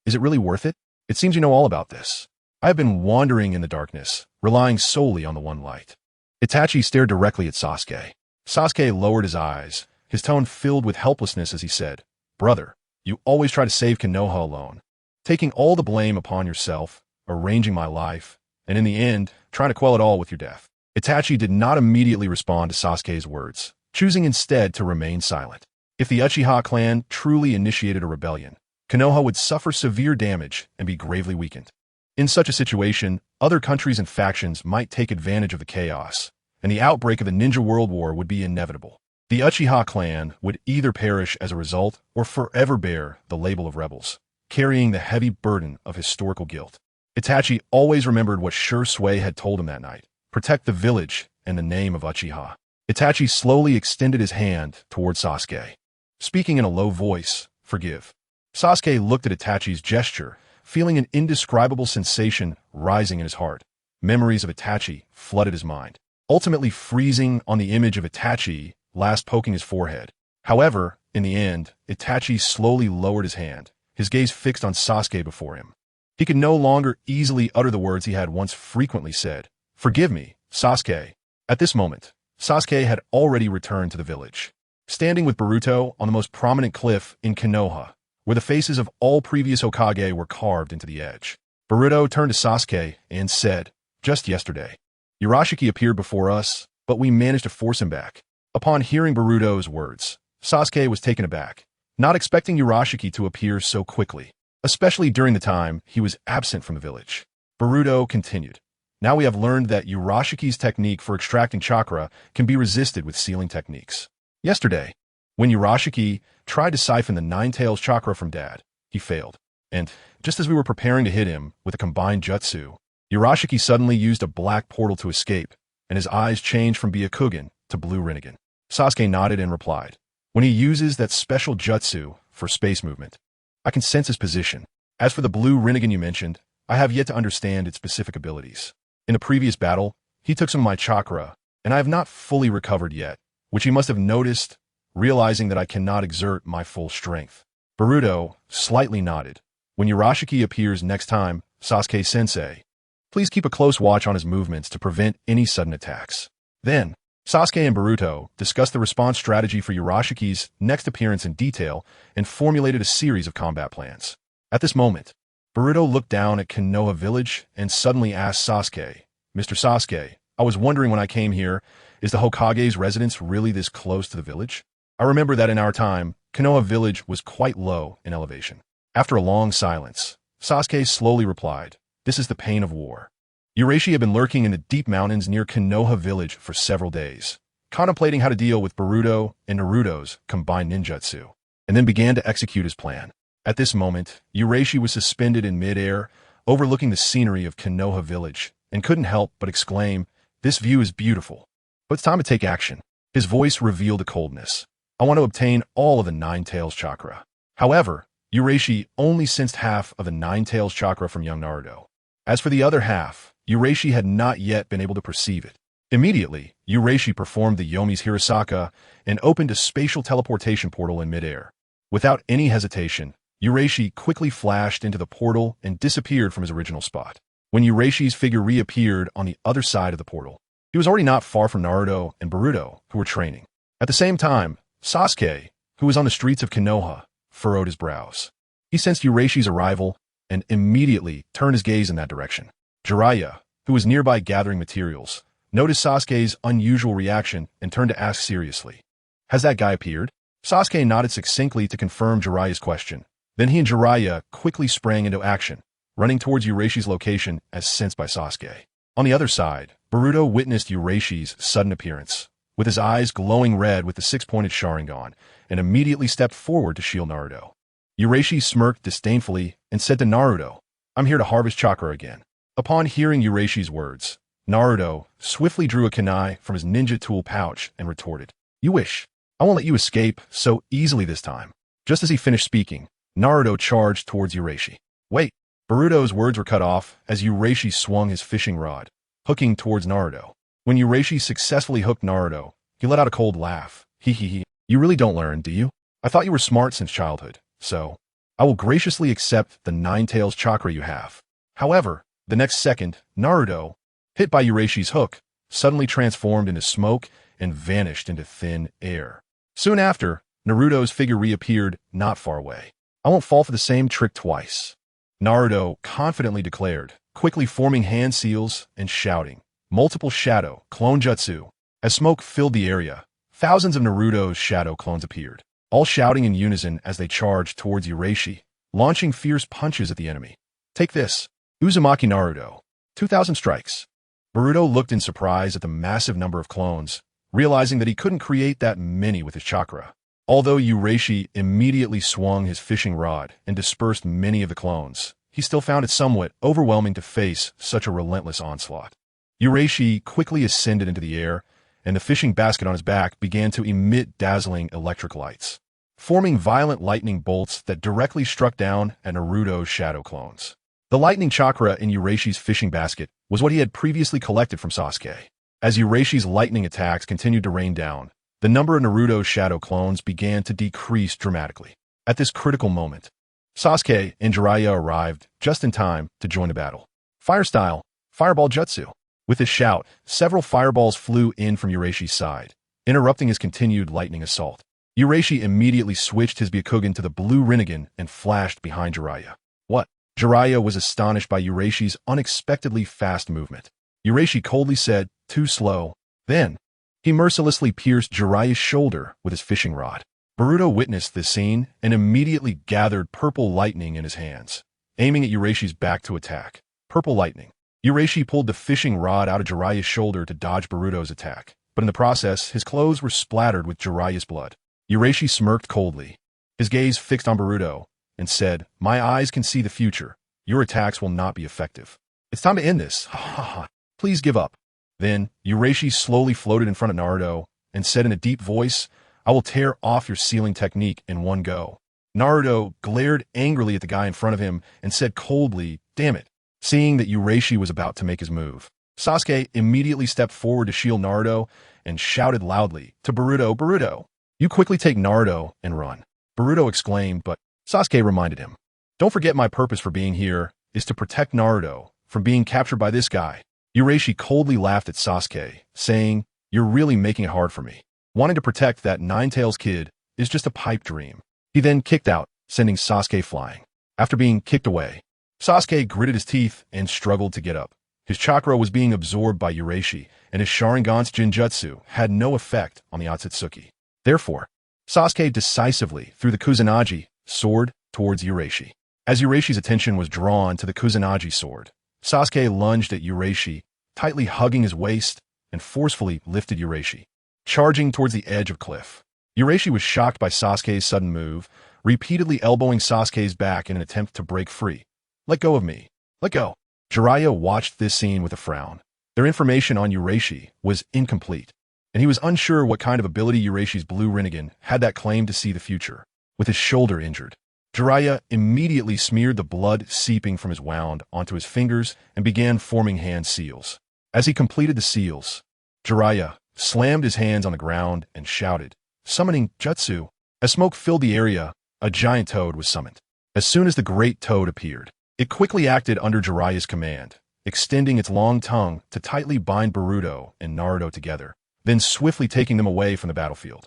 Is it really worth it? It seems you know all about this. I have been wandering in the darkness, relying solely on the one light. Itachi stared directly at Sasuke. Sasuke lowered his eyes, his tone filled with helplessness as he said, "Brother, you always try to save Konoha alone, taking all the blame upon yourself, arranging my life, and in the end, trying to quell it all with your death." Itachi did not immediately respond to Sasuke's words, choosing instead to remain silent. If the Uchiha clan truly initiated a rebellion, Konoha would suffer severe damage and be gravely weakened. In such a situation, other countries and factions might take advantage of the chaos, and the outbreak of the Ninja World War would be inevitable. The Uchiha clan would either perish as a result or forever bear the label of rebels, carrying the heavy burden of historical guilt. Itachi always remembered what Sure had told him that night: protect the village and the name of Uchiha. Itachi slowly extended his hand toward Sasuke, speaking in a low voice, "Forgive." Sasuke looked at Itachi's gesture, feeling an indescribable sensation rising in his heart. Memories of Itachi flooded his mind, ultimately freezing on the image of Itachi last poking his forehead. However, in the end, Itachi slowly lowered his hand, his gaze fixed on Sasuke before him. He could no longer easily utter the words he had once frequently said, "Forgive me, Sasuke." At this moment, Sasuke had already returned to the village, standing with Boruto on the most prominent cliff in Konoha, where the faces of all previous Hokage were carved into the edge. Boruto turned to Sasuke and said, "Just yesterday, Urashiki appeared before us, but we managed to force him back." Upon hearing Boruto's words, Sasuke was taken aback, not expecting Urashiki to appear so quickly, especially during the time he was absent from the village. Boruto continued, "Now we have learned that Urashiki's technique for extracting chakra can be resisted with sealing techniques. Yesterday, when Urashiki tried to siphon the Nine Tails chakra from Dad, he failed. And just as we were preparing to hit him with a combined jutsu, Urashiki suddenly used a black portal to escape, and his eyes changed from Byakugan to Blue Rinnegan." Sasuke nodded and replied, "When he uses that special jutsu for space movement, I can sense his position. As for the Blue Rinnegan you mentioned, I have yet to understand its specific abilities. In the previous battle, he took some of my chakra, and I have not fully recovered yet, which he must have noticed, realizing that I cannot exert my full strength." Boruto slightly nodded. "When Urashiki appears next time, Sasuke-sensei, please keep a close watch on his movements to prevent any sudden attacks." Then, Sasuke and Boruto discussed the response strategy for Urashiki's next appearance in detail and formulated a series of combat plans. At this moment, Boruto looked down at Konoha village and suddenly asked Sasuke, "Mr. Sasuke, I was wondering when I came here, is the Hokage's residence really this close to the village? I remember that in our time, Konoha village was quite low in elevation." After a long silence, Sasuke slowly replied, "This is the pain of war. Urashi had been lurking in the deep mountains near Konoha village for several days, contemplating how to deal with Boruto and Naruto's combined ninjutsu, and then began to execute his plan. At this moment, Urashi was suspended in midair, overlooking the scenery of Konoha village, and couldn't help but exclaim, 'This view is beautiful. But it's time to take action.' His voice revealed a coldness. 'I want to obtain all of the Nine Tails chakra.' However, Urashi only sensed half of the Nine Tails chakra from young Naruto. As for the other half, Urashi had not yet been able to perceive it. Immediately, Urashi performed the Yomi's Hirasaka and opened a spatial teleportation portal in midair. Without any hesitation, Urashi quickly flashed into the portal and disappeared from his original spot. When Urashi's figure reappeared on the other side of the portal, he was already not far from Naruto and Boruto, who were training. At the same time, Sasuke, who was on the streets of Konoha, furrowed his brows. He sensed Urashi's arrival and immediately turned his gaze in that direction. Jiraiya, who was nearby gathering materials, noticed Sasuke's unusual reaction and turned to ask seriously, "Has that guy appeared?" Sasuke nodded succinctly to confirm Jiraiya's question. Then he and Jiraiya quickly sprang into action, running towards Urashi's location as sensed by Sasuke. On the other side, Boruto witnessed Urashi's sudden appearance, with his eyes glowing red with the six-pointed Sharingan, and immediately stepped forward to shield Naruto. Urashi smirked disdainfully and said to Naruto, "I'm here to harvest chakra again." Upon hearing Urashi's words, Naruto swiftly drew a kunai from his ninja tool pouch and retorted, "You wish. I won't let you escape so easily this time." Just as he finished speaking, Naruto charged towards Urashi. "Wait!" Boruto's words were cut off as Urashi swung his fishing rod, hooking towards Naruto. When Urashi successfully hooked Naruto, he let out a cold laugh. "He. You really don't learn, do you? I thought you were smart since childhood, so I will graciously accept the Nine Tails chakra you have." However, the next second, Naruto, hit by Urashi's hook, suddenly transformed into smoke and vanished into thin air. Soon after, Naruto's figure reappeared not far away. I won't fall for the same trick twice, Naruto confidently declared, quickly forming hand seals and shouting, multiple shadow, clone jutsu. As smoke filled the area, thousands of Naruto's shadow clones appeared, all shouting in unison as they charged towards Urashi, launching fierce punches at the enemy. Take this, Uzumaki Naruto. 2,000 strikes. Boruto looked in surprise at the massive number of clones, realizing that he couldn't create that many with his chakra. Although Urashi immediately swung his fishing rod and dispersed many of the clones, he still found it somewhat overwhelming to face such a relentless onslaught. Urashi quickly ascended into the air, and the fishing basket on his back began to emit dazzling electric lights, forming violent lightning bolts that directly struck down at Naruto's shadow clones. The lightning chakra in Urashi's fishing basket was what he had previously collected from Sasuke. As Urashi's lightning attacks continued to rain down, the number of Naruto's shadow clones began to decrease dramatically. At this critical moment, Sasuke and Jiraiya arrived just in time to join the battle. Fire style, fireball jutsu. With his shout, several fireballs flew in from Urashi's side, interrupting his continued lightning assault. Urashi immediately switched his Byakugan to the blue Rinnegan and flashed behind Jiraiya. What? Jiraiya was astonished by Urashi's unexpectedly fast movement. Urashi coldly said, too slow. Then, he mercilessly pierced Jiraiya's shoulder with his fishing rod. Boruto witnessed this scene and immediately gathered purple lightning in his hands, aiming at Urashi's back to attack. Purple lightning. Urashi pulled the fishing rod out of Jiraiya's shoulder to dodge Boruto's attack, but in the process, his clothes were splattered with Jiraiya's blood. Urashi smirked coldly, his gaze fixed on Boruto, and said, my eyes can see the future. Your attacks will not be effective. It's time to end this. Ha ha ha. Please give up. Then, Urashi slowly floated in front of Naruto and said in a deep voice, I will tear off your sealing technique in one go. Naruto glared angrily at the guy in front of him and said coldly, damn it. Seeing that Urashi was about to make his move, Sasuke immediately stepped forward to shield Naruto and shouted loudly to Boruto, Boruto, you quickly take Naruto and run. Boruto exclaimed, but Sasuke reminded him, don't forget my purpose for being here is to protect Naruto from being captured by this guy. Urashi coldly laughed at Sasuke, saying, you're really making it hard for me. Wanting to protect that Nine-Tails kid is just a pipe dream. He then kicked out, sending Sasuke flying. After being kicked away, Sasuke gritted his teeth and struggled to get up. His chakra was being absorbed by Urashi, and his Sharingan's Jinjutsu had no effect on the Otsutsuki. Therefore, Sasuke decisively threw the Kusanagi sword towards Urashi. As Urashi's attention was drawn to the Kusanagi sword, Sasuke lunged at Urashi, tightly hugging his waist, and forcefully lifted Urashi, charging towards the edge of cliff. Urashi was shocked by Sasuke's sudden move, repeatedly elbowing Sasuke's back in an attempt to break free. Let go of me. Let go. Jiraiya watched this scene with a frown. Their information on Urashi was incomplete, and he was unsure what kind of ability Urashi's blue Rinnegan had that claimed to see the future. With his shoulder injured, Jiraiya immediately smeared the blood seeping from his wound onto his fingers and began forming hand seals. As he completed the seals, Jiraiya slammed his hands on the ground and shouted, summoning jutsu. As smoke filled the area, a giant toad was summoned. As soon as the great toad appeared, it quickly acted under Jiraiya's command, extending its long tongue to tightly bind Boruto and Naruto together, then swiftly taking them away from the battlefield.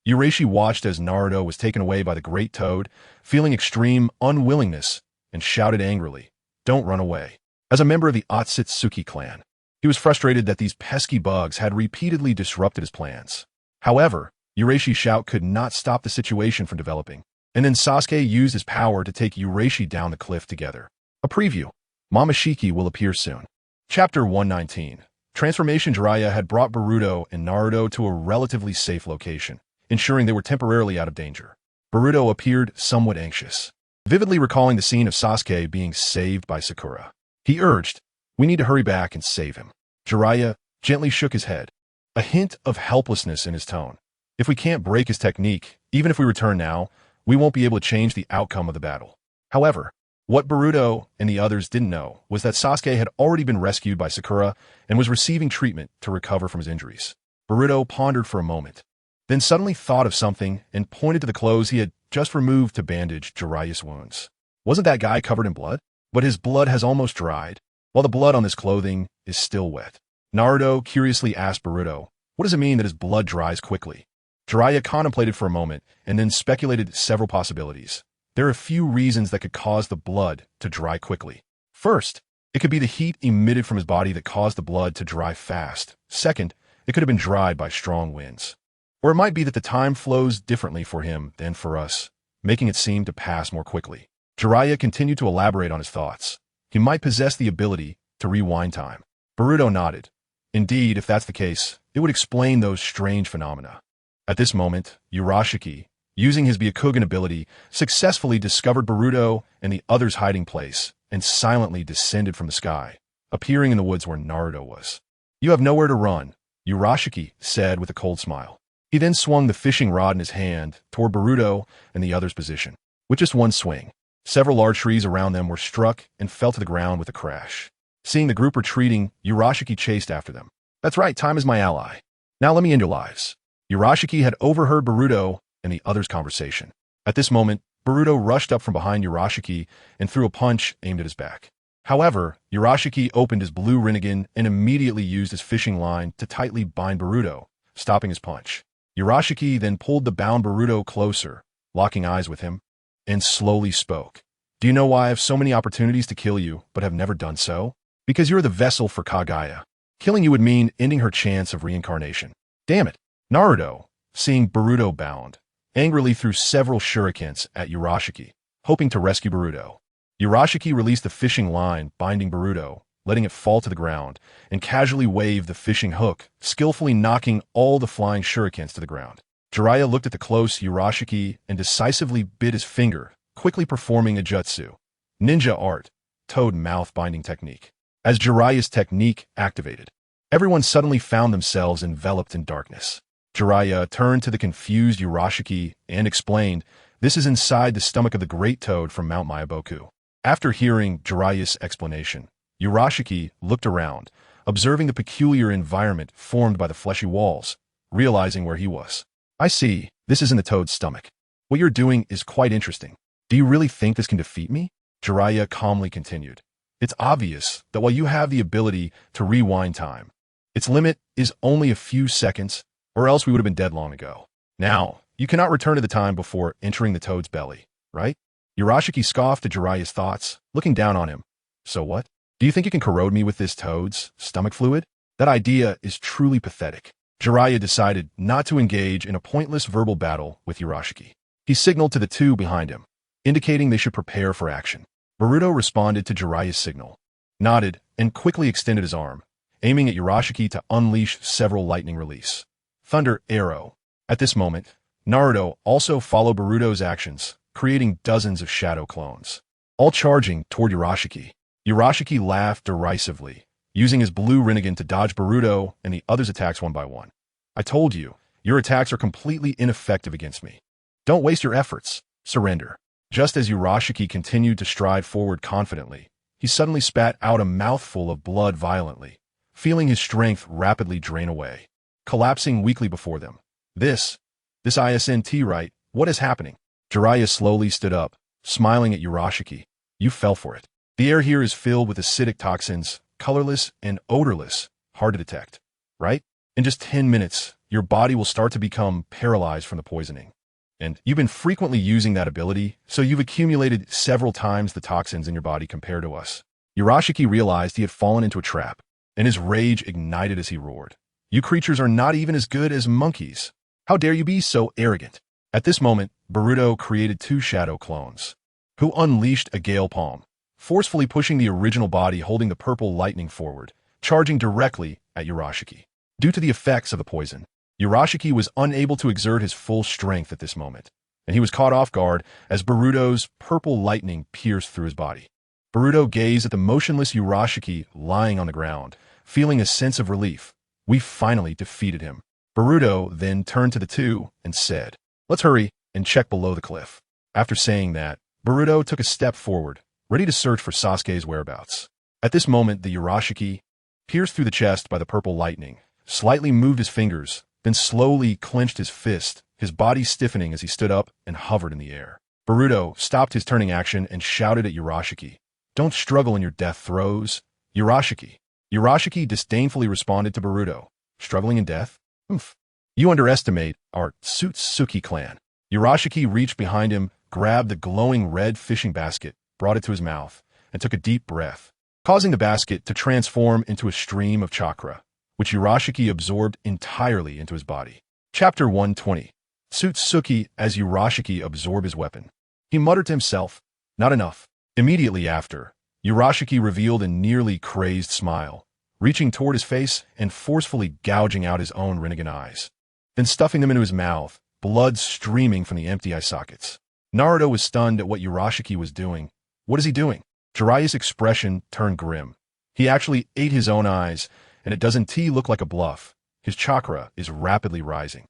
Urashi watched as Naruto was taken away by the great toad, feeling extreme unwillingness, and shouted angrily, don't run away. As a member of the Otsutsuki clan, he was frustrated that these pesky bugs had repeatedly disrupted his plans. However, Urashi's shout could not stop the situation from developing, and then Sasuke used his power to take Urashi down the cliff together. A preview. Momoshiki will appear soon. Chapter 119. Transformation. Jiraiya had brought Boruto and Naruto to a relatively safe location, ensuring they were temporarily out of danger. Boruto appeared somewhat anxious, vividly recalling the scene of Sasuke being saved by Sakura. He urged, we need to hurry back and save him. Jiraiya gently shook his head, a hint of helplessness in his tone. If we can't break his technique, even if we return now, we won't be able to change the outcome of the battle. However, what Boruto and the others didn't know was that Sasuke had already been rescued by Sakura and was receiving treatment to recover from his injuries. Boruto pondered for a moment, then suddenly thought of something and pointed to the clothes he had just removed to bandage Jiraiya's wounds. Wasn't that guy covered in blood? But his blood has almost dried, while the blood on this clothing is still wet. Naruto curiously asked Boruto, what does it mean that his blood dries quickly? Jiraiya contemplated for a moment and then speculated several possibilities. There are a few reasons that could cause the blood to dry quickly. First, it could be the heat emitted from his body that caused the blood to dry fast. Second, it could have been dried by strong winds. Or it might be that the time flows differently for him than for us, making it seem to pass more quickly. Jiraiya continued to elaborate on his thoughts. He might possess the ability to rewind time. Boruto nodded. Indeed, if that's the case, it would explain those strange phenomena. At this moment, Urashiki, using his Byakugan ability, successfully discovered Boruto and the other's hiding place and silently descended from the sky, appearing in the woods where Naruto was. "You have nowhere to run," Urashiki said with a cold smile. He then swung the fishing rod in his hand toward Boruto and the other's position. With just one swing, several large trees around them were struck and fell to the ground with a crash. Seeing the group retreating, Urashiki chased after them. "That's right, time is my ally. Now let me end your lives." Urashiki had overheard Boruto and the other's conversation. At this moment, Boruto rushed up from behind Urashiki and threw a punch aimed at his back. However, Urashiki opened his blue Rinnegan and immediately used his fishing line to tightly bind Boruto, stopping his punch. Urashiki then pulled the bound Boruto closer, locking eyes with him, and slowly spoke. "Do you know why I have so many opportunities to kill you, but have never done so? Because you're the vessel for Kaguya. Killing you would mean ending her chance of reincarnation. Damn it." Naruto, seeing Boruto bound, angrily threw several shurikens at Urashiki, hoping to rescue Boruto. Urashiki released the fishing line binding Boruto, letting it fall to the ground, and casually waved the fishing hook, skillfully knocking all the flying shurikens to the ground. Jiraiya looked at the close Urashiki and decisively bit his finger, quickly performing a jutsu, ninja art, toad mouth binding technique. As Jiraiya's technique activated, everyone suddenly found themselves enveloped in darkness. Jiraiya turned to the confused Urashiki and explained, "This is inside the stomach of the great toad from Mount Myaboku." After hearing Jiraiya's explanation, Urashiki looked around, observing the peculiar environment formed by the fleshy walls, realizing where he was. "I see, this is in the toad's stomach. What you're doing is quite interesting. Do you really think this can defeat me?" Jiraiya calmly continued. "It's obvious that while you have the ability to rewind time, its limit is only a few seconds, or else we would have been dead long ago. Now, you cannot return to the time before entering the toad's belly, right?" Urashiki scoffed at Jiraiya's thoughts, looking down on him. "So what? Do you think you can corrode me with this toad's stomach fluid? That idea is truly pathetic." Jiraiya decided not to engage in a pointless verbal battle with Urashiki. He signaled to the two behind him, indicating they should prepare for action. Boruto responded to Jiraiya's signal, nodded, and quickly extended his arm, aiming at Urashiki to unleash several lightning release. Thunder Arrow. At this moment, Naruto also followed Boruto's actions, creating dozens of shadow clones, all charging toward Urashiki. Urashiki laughed derisively, using his blue Rinnegan to dodge Boruto and the others' attacks one by one. "I told you, your attacks are completely ineffective against me. Don't waste your efforts. Surrender." Just as Urashiki continued to stride forward confidently, he suddenly spat out a mouthful of blood violently, feeling his strength rapidly drain away, collapsing weakly before them. This isn't right. What is happening?" Jiraiya slowly stood up, smiling at Urashiki. "You fell for it. The air here is filled with acidic toxins, colorless and odorless, hard to detect, right? In just 10 minutes, your body will start to become paralyzed from the poisoning. And you've been frequently using that ability, so you've accumulated several times the toxins in your body compared to us." Urashiki realized he had fallen into a trap, and his rage ignited as he roared. "You creatures are not even as good as monkeys. How dare you be so arrogant?" At this moment, Boruto created two shadow clones, who unleashed a gale palm, forcefully pushing the original body holding the purple lightning forward, charging directly at Urashiki. Due to the effects of the poison, Urashiki was unable to exert his full strength at this moment, and he was caught off guard as Boruto's purple lightning pierced through his body. Boruto gazed at the motionless Urashiki lying on the ground, feeling a sense of relief. "We finally defeated him." Boruto then turned to the two and said, "Let's hurry and check below the cliff." After saying that, Boruto took a step forward, ready to search for Sasuke's whereabouts. At this moment, the Urashiki, pierced through the chest by the purple lightning, slightly moved his fingers, then slowly clenched his fist, his body stiffening as he stood up and hovered in the air. Boruto stopped his turning action and shouted at Urashiki, "Don't struggle in your death throes, Urashiki." Urashiki disdainfully responded to Boruto, "Struggling in death? Oomph. You underestimate our Tsutsuki clan. Urashiki reached behind him, grabbed the glowing red fishing basket, brought it to his mouth, and took a deep breath, causing the basket to transform into a stream of chakra, which Urashiki absorbed entirely into his body. Chapter 120. Tsutsuki as Urashiki absorbed his weapon. He muttered to himself, "Not enough." Immediately after, Urashiki revealed a nearly crazed smile, reaching toward his face and forcefully gouging out his own Rinnegan eyes, then stuffing them into his mouth, blood streaming from the empty eye sockets. Naruto was stunned at what Urashiki was doing. What is he doing? Jiraiya's expression turned grim. He actually ate his own eyes, and it doesn't look like a bluff. His chakra is rapidly rising.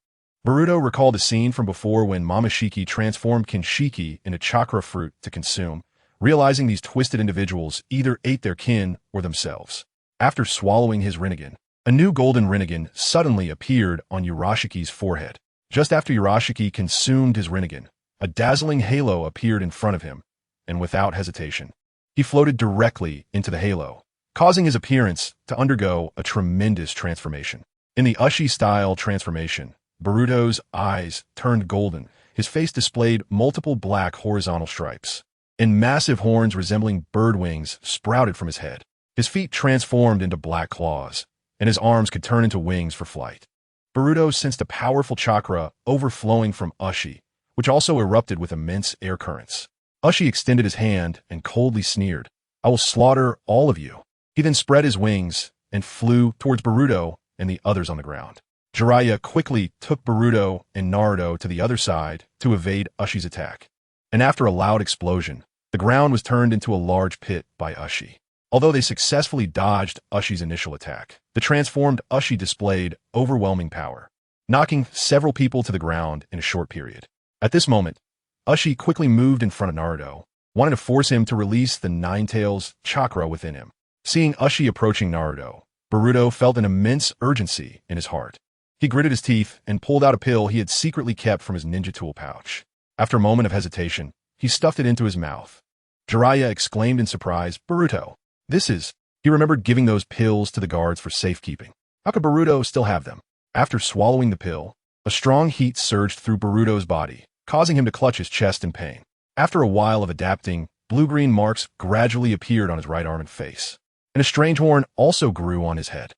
Boruto recalled a scene from before when Momoshiki transformed Kinshiki into chakra fruit to consume, realizing these twisted individuals either ate their kin or themselves. After swallowing his Rinnegan, a new golden Rinnegan suddenly appeared on Urashiki's forehead. Just after Urashiki consumed his Rinnegan, a dazzling halo appeared in front of him, and without hesitation, he floated directly into the halo, causing his appearance to undergo a tremendous transformation. In the Ushi-style transformation, Boruto's eyes turned golden, his face displayed multiple black horizontal stripes, and massive horns resembling bird wings sprouted from his head. His feet transformed into black claws, and his arms could turn into wings for flight. Boruto sensed a powerful chakra overflowing from Ushi, which also erupted with immense air currents. Ushi extended his hand and coldly sneered, "I will slaughter all of you." He then spread his wings and flew towards Boruto and the others on the ground. Jiraiya quickly took Boruto and Naruto to the other side to evade Ushi's attack. And after a loud explosion, the ground was turned into a large pit by Ushi. Although they successfully dodged Ushi's initial attack, the transformed Ushi displayed overwhelming power, knocking several people to the ground in a short period. At this moment, Ushi quickly moved in front of Naruto, wanting to force him to release the Nine-Tails chakra within him. Seeing Ushi approaching Naruto, Boruto felt an immense urgency in his heart. He gritted his teeth and pulled out a pill he had secretly kept from his ninja tool pouch. After a moment of hesitation, he stuffed it into his mouth. Jiraiya exclaimed in surprise, "Boruto, this is..." He remembered giving those pills to the guards for safekeeping. How could Boruto still have them? After swallowing the pill, a strong heat surged through Boruto's body, causing him to clutch his chest in pain. After a while of adapting, blue-green marks gradually appeared on his right arm and face, and a strange horn also grew on his head.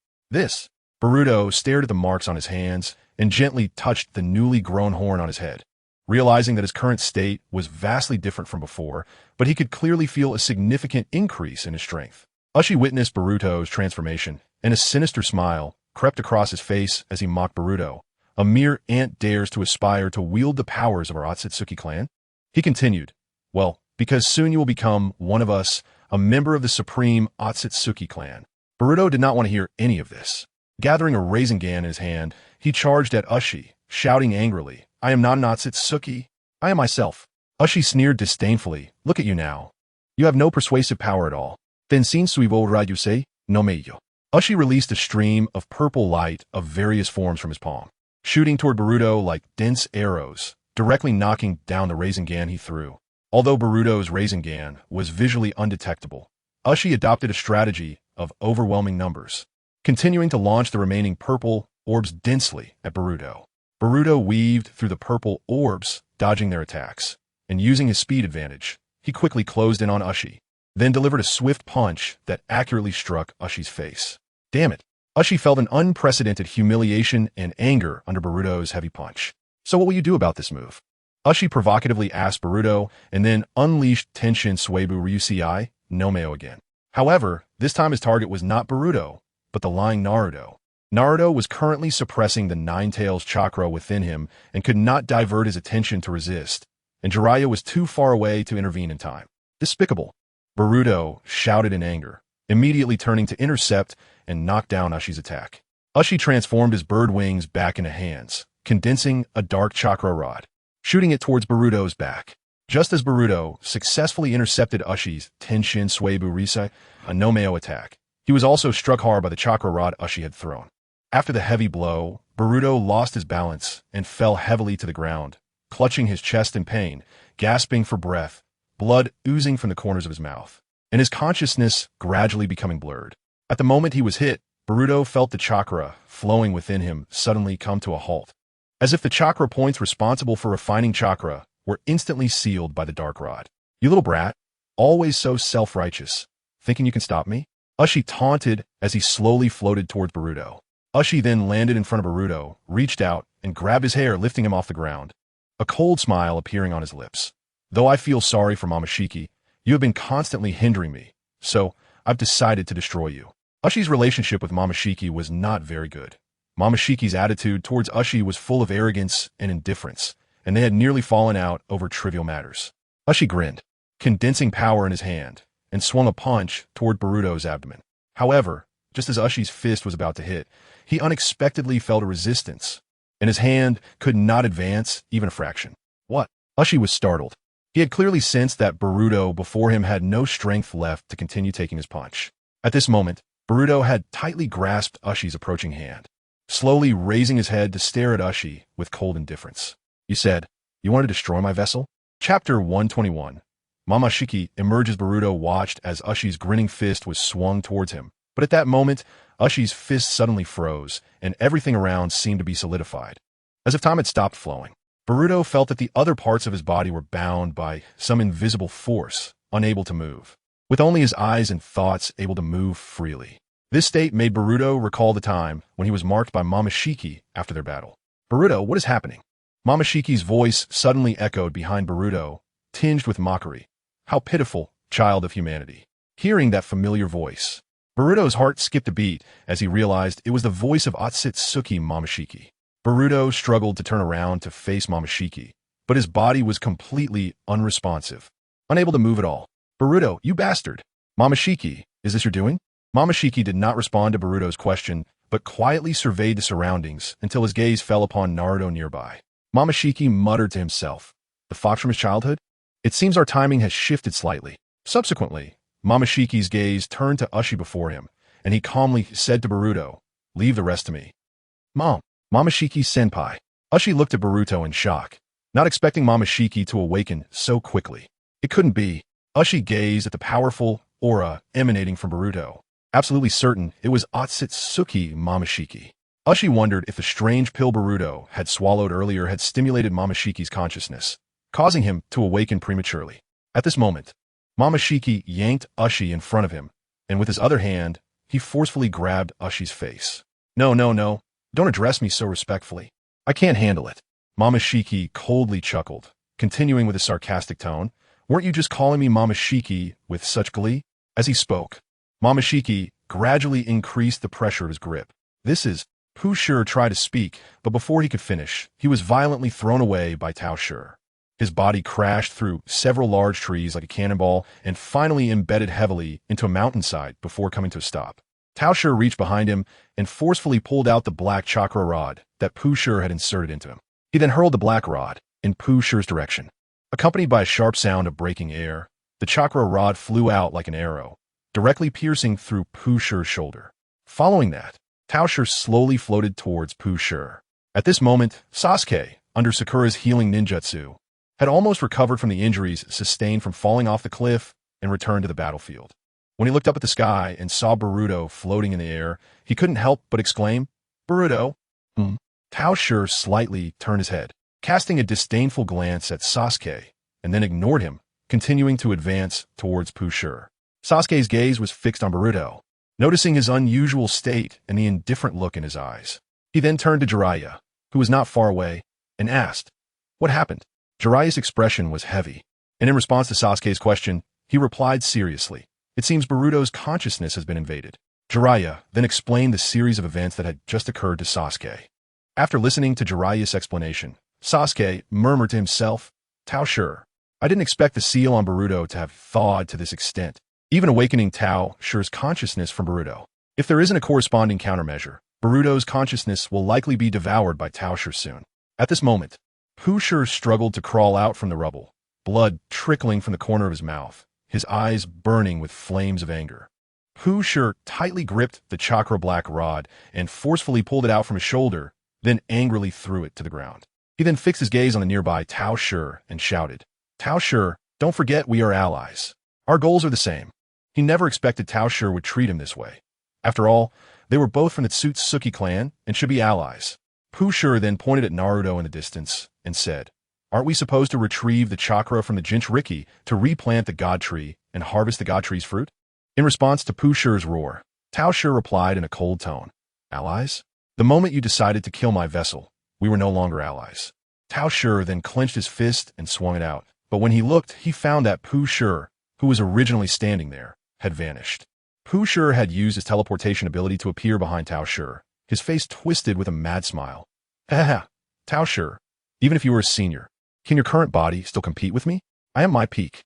Boruto stared at the marks on his hands and gently touched the newly grown horn on his head, realizing that his current state was vastly different from before, but he could clearly feel a significant increase in his strength. Ushi witnessed Boruto's transformation, and a sinister smile crept across his face as he mocked Boruto. "A mere ant dares to aspire to wield the powers of our Otsutsuki clan?" He continued, "Well, because soon you will become one of us, a member of the supreme Otsutsuki clan." Boruto did not want to hear any of this. Gathering a Rasengan in his hand, he charged at Ushi, shouting angrily, "I am not an Otsutsuki. I am myself." Ushi sneered disdainfully, "Look at you now. You have no persuasive power at all. Then sin suivo raiyusei, no meiyo." Ushi released a stream of purple light of various forms from his palm, shooting toward Boruto like dense arrows, directly knocking down the Rasengan he threw. Although Boruto's Rasengan was visually undetectable, Ushi adopted a strategy of overwhelming numbers, continuing to launch the remaining purple orbs densely at Boruto. Boruto weaved through the purple orbs, dodging their attacks, and using his speed advantage, he quickly closed in on Ushi, then delivered a swift punch that accurately struck Ushi's face. Damn it! Ushi felt an unprecedented humiliation and anger under Boruto's heavy punch. "So what will you do about this move?" Ushi provocatively asked Boruto, and then unleashed Tenshin Suebu Ryusei no Meo again. However, this time his target was not Boruto, but the lying Naruto. Naruto was currently suppressing the Nine-Tails chakra within him and could not divert his attention to resist, and Jiraiya was too far away to intervene in time. Despicable! Boruto shouted in anger, immediately turning to intercept and knock down Ushi's attack. Ushi transformed his bird wings back into hands, condensing a dark chakra rod, shooting it towards Boruto's back. Just as Boruto successfully intercepted Ushi's Tenshin Suebu Ryusei, a no Meo attack, he was also struck hard by the chakra rod Ushi had thrown. After the heavy blow, Boruto lost his balance and fell heavily to the ground, clutching his chest in pain, gasping for breath, blood oozing from the corners of his mouth, and his consciousness gradually becoming blurred. At the moment he was hit, Boruto felt the chakra flowing within him suddenly come to a halt, as if the chakra points responsible for refining chakra were instantly sealed by the dark rod. You little brat, always so self-righteous, thinking you can stop me? Ushi taunted as he slowly floated towards Boruto. Ushi then landed in front of Boruto, reached out, and grabbed his hair, lifting him off the ground, a cold smile appearing on his lips. Though I feel sorry for Momoshiki, you have been constantly hindering me, so I've decided to destroy you. Ushi's relationship with Momoshiki was not very good. Momoshiki's attitude towards Ushi was full of arrogance and indifference, and they had nearly fallen out over trivial matters. Ushi grinned, condensing power in his hand, and swung a punch toward Boruto's abdomen. However, just as Ushi's fist was about to hit, he unexpectedly felt a resistance, and his hand could not advance even a fraction. What? Ushi was startled. He had clearly sensed that Boruto before him had no strength left to continue taking his punch. At this moment, Boruto had tightly grasped Ushi's approaching hand, slowly raising his head to stare at Ushi with cold indifference. You said, you want to destroy my vessel? Chapter 121. Momoshiki emerged as Boruto watched as Ushi's grinning fist was swung towards him. But at that moment, Ushi's fist suddenly froze, and everything around seemed to be solidified, as if time had stopped flowing. Boruto felt that the other parts of his body were bound by some invisible force, unable to move, with only his eyes and thoughts able to move freely. This state made Boruto recall the time when he was marked by Momoshiki after their battle. Boruto, what is happening? Momoshiki's voice suddenly echoed behind Boruto, tinged with mockery. How pitiful, child of humanity. Hearing that familiar voice, Boruto's heart skipped a beat as he realized it was the voice of Otsutsuki Momoshiki. Boruto struggled to turn around to face Momoshiki, but his body was completely unresponsive, unable to move at all. Boruto, you bastard! Momoshiki, is this your doing? Momoshiki did not respond to Boruto's question, but quietly surveyed the surroundings until his gaze fell upon Naruto nearby. Momoshiki muttered to himself, the fox from his childhood? It seems our timing has shifted slightly. Subsequently, Momoshiki's gaze turned to Ushi before him, and he calmly said to Boruto, leave the rest to me. Momoshiki-senpai. Ushi looked at Boruto in shock, not expecting Momoshiki to awaken so quickly. It couldn't be. Ushi gazed at the powerful aura emanating from Boruto, absolutely certain it was Otsutsuki Momoshiki. Ushi wondered if the strange pill Boruto had swallowed earlier had stimulated Momoshiki's consciousness, causing him to awaken prematurely. At this moment, Momoshiki yanked Ushi in front of him, and with his other hand, he forcefully grabbed Ushi's face. No, don't address me so respectfully. I can't handle it. Momoshiki coldly chuckled, continuing with a sarcastic tone. Weren't you just calling me Momoshiki with such glee? As he spoke, Momoshiki gradually increased the pressure of his grip. Pushur tried to speak, but before he could finish, he was violently thrown away by Taoshur. His body crashed through several large trees like a cannonball and finally embedded heavily into a mountainside before coming to a stop. Taoshur reached behind him and forcefully pulled out the black chakra rod that Pushur had inserted into him. He then hurled the black rod in Pushur's direction. Accompanied by a sharp sound of breaking air, the chakra rod flew out like an arrow, directly piercing through Pushur's shoulder. Following that, Taoshur slowly floated towards Pushur. At this moment, Sasuke, under Sakura's healing ninjutsu, had almost recovered from the injuries sustained from falling off the cliff and returned to the battlefield. When he looked up at the sky and saw Boruto floating in the air, he couldn't help but exclaim, Boruto? Taoshur slightly turned his head, casting a disdainful glance at Sasuke, and then ignored him, continuing to advance towards Pushur. Sasuke's gaze was fixed on Boruto, noticing his unusual state and the indifferent look in his eyes. He then turned to Jiraiya, who was not far away, and asked, what happened? Jiraiya's expression was heavy, and in response to Sasuke's question, he replied seriously, it seems Boruto's consciousness has been invaded. Jiraiya then explained the series of events that had just occurred to Sasuke. After listening to Jiraiya's explanation, Sasuke murmured to himself, Taoshur, I didn't expect the seal on Boruto to have thawed to this extent, even awakening Taoshur's consciousness from Boruto. If there isn't a corresponding countermeasure, Boruto's consciousness will likely be devoured by Taoshur soon. At this moment, Pushur struggled to crawl out from the rubble, blood trickling from the corner of his mouth, his eyes burning with flames of anger. Pushur tightly gripped the chakra black rod and forcefully pulled it out from his shoulder, then angrily threw it to the ground. He then fixed his gaze on the nearby Taoshur and shouted, Taoshur, don't forget we are allies. Our goals are the same. He never expected Taoshur would treat him this way. After all, they were both from the Otsutsuki clan and should be allies. Sure then pointed at Naruto in the distance and said, "Aren't we supposed to retrieve the chakra from the Jinchuriki to replant the god tree and harvest the god tree's fruit?" In response to Sure's roar, Sure replied in a cold tone, "Allies? The moment you decided to kill my vessel, we were no longer allies." Sure then clenched his fist and swung it out, but when he looked, he found that Sure, who was originally standing there, had vanished. Sure had used his teleportation ability to appear behind Sure, his face twisted with a mad smile. "Ha ha, Sure, even if you were a senior, can your current body still compete with me? I am my peak."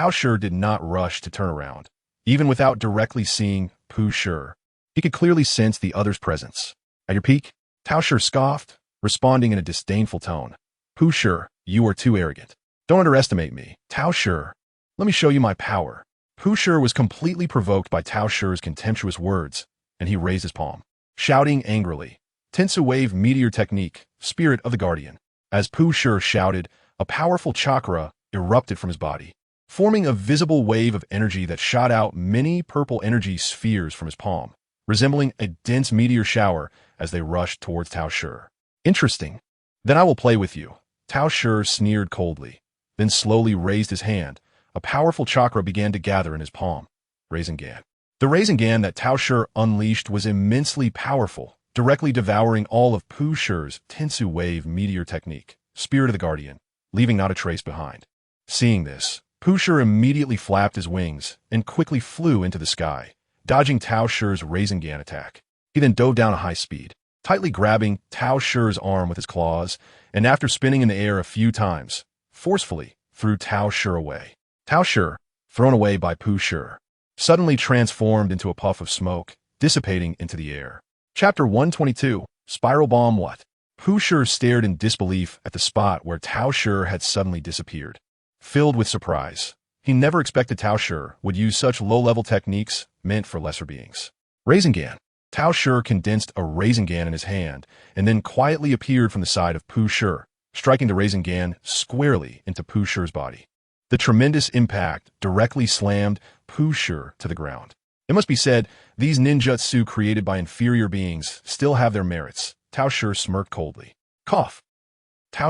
Sure did not rush to turn around. Even without directly seeing Sure, he could clearly sense the other's presence. "At your peak?" Sure scoffed, responding in a disdainful tone. Sure, you are too arrogant. Don't underestimate me. Sure, let me show you my power." Sure was completely provoked by Sure's contemptuous words, and he raised his palm, shouting angrily, "Tensu Wave Meteor Technique, Spirit of the Guardian." As Sure shouted, a powerful chakra erupted from his body, forming a visible wave of energy that shot out many purple energy spheres from his palm, resembling a dense meteor shower as they rushed towards Sure. "Interesting. Then I will play with you." Sure sneered coldly, then slowly raised his hand. A powerful chakra began to gather in his palm. Rasengan. The Rasengan that Sure unleashed was immensely powerful, directly devouring all of Sure's Tensu Wave Meteor Technique, Spirit of the Guardian, leaving not a trace behind. Seeing this, Sure immediately flapped his wings and quickly flew into the sky, dodging Sure's Rasengan attack. He then dove down at high speed, tightly grabbing Sure's arm with his claws, and after spinning in the air a few times, forcefully threw Sure away. Sure, thrown away by Sure, suddenly transformed into a puff of smoke, dissipating into the air. Chapter 122, Spiral Bomb What? Sure stared in disbelief at the spot where Sure had suddenly disappeared. Filled with surprise, he never expected Sure would use such low-level techniques meant for lesser beings. Rasengan. Sure condensed a Rasengan in his hand and then quietly appeared from the side of Sure, striking the Rasengan squarely into Sure's body. The tremendous impact directly slammed Sure to the ground. It must be said, these ninjutsu created by inferior beings still have their merits. Sure smirked coldly. Cough.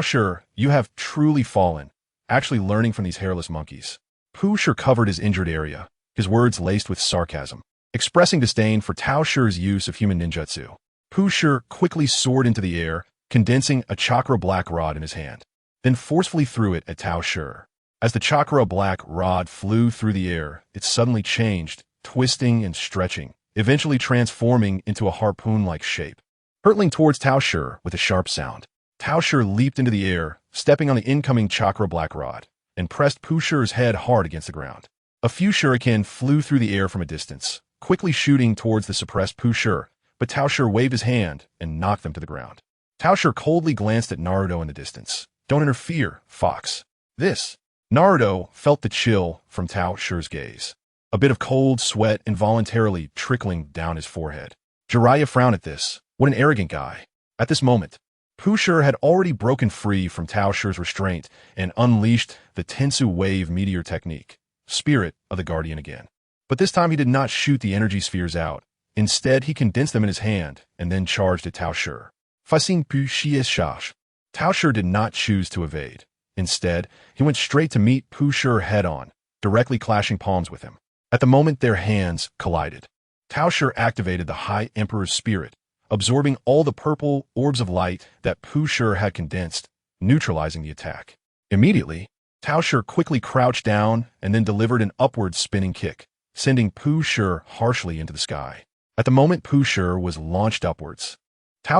Sure, you have truly fallen, actually learning from these hairless monkeys. Sure covered his injured area, his words laced with sarcasm, expressing disdain for Sure's use of human ninjutsu. Sure quickly soared into the air, condensing a chakra black rod in his hand, then forcefully threw it at Sure. As the chakra black rod flew through the air, it suddenly changed, twisting and stretching, eventually transforming into a harpoon-like shape. Hurtling towards Sure with a sharp sound, Sure leaped into the air, stepping on the incoming chakra black rod, and pressed Sure's head hard against the ground. A few shuriken flew through the air from a distance, quickly shooting towards the suppressed Sure, but Sure waved his hand and knocked them to the ground. Sure coldly glanced at Naruto in the distance. "Don't interfere, Fox." This. Naruto felt the chill from Sure's gaze, a bit of cold sweat involuntarily trickling down his forehead. Jiraiya frowned at this. What an arrogant guy. At this moment, Sure had already broken free from Sure's restraint and unleashed the Tensu Wave Meteor Technique, Spirit of the Guardian again. But this time he did not shoot the energy spheres out. Instead, he condensed them in his hand and then charged at Sure. Facing pu shies shash. Sure did not choose to evade. Instead, he went straight to meet Sure head-on, directly clashing palms with him. At the moment their hands collided, Sure activated the High Emperor's spirit, absorbing all the purple orbs of light that Sure had condensed, neutralizing the attack. Immediately, Sure quickly crouched down and then delivered an upward spinning kick, sending Sure harshly into the sky. At the moment Sure was launched upwards,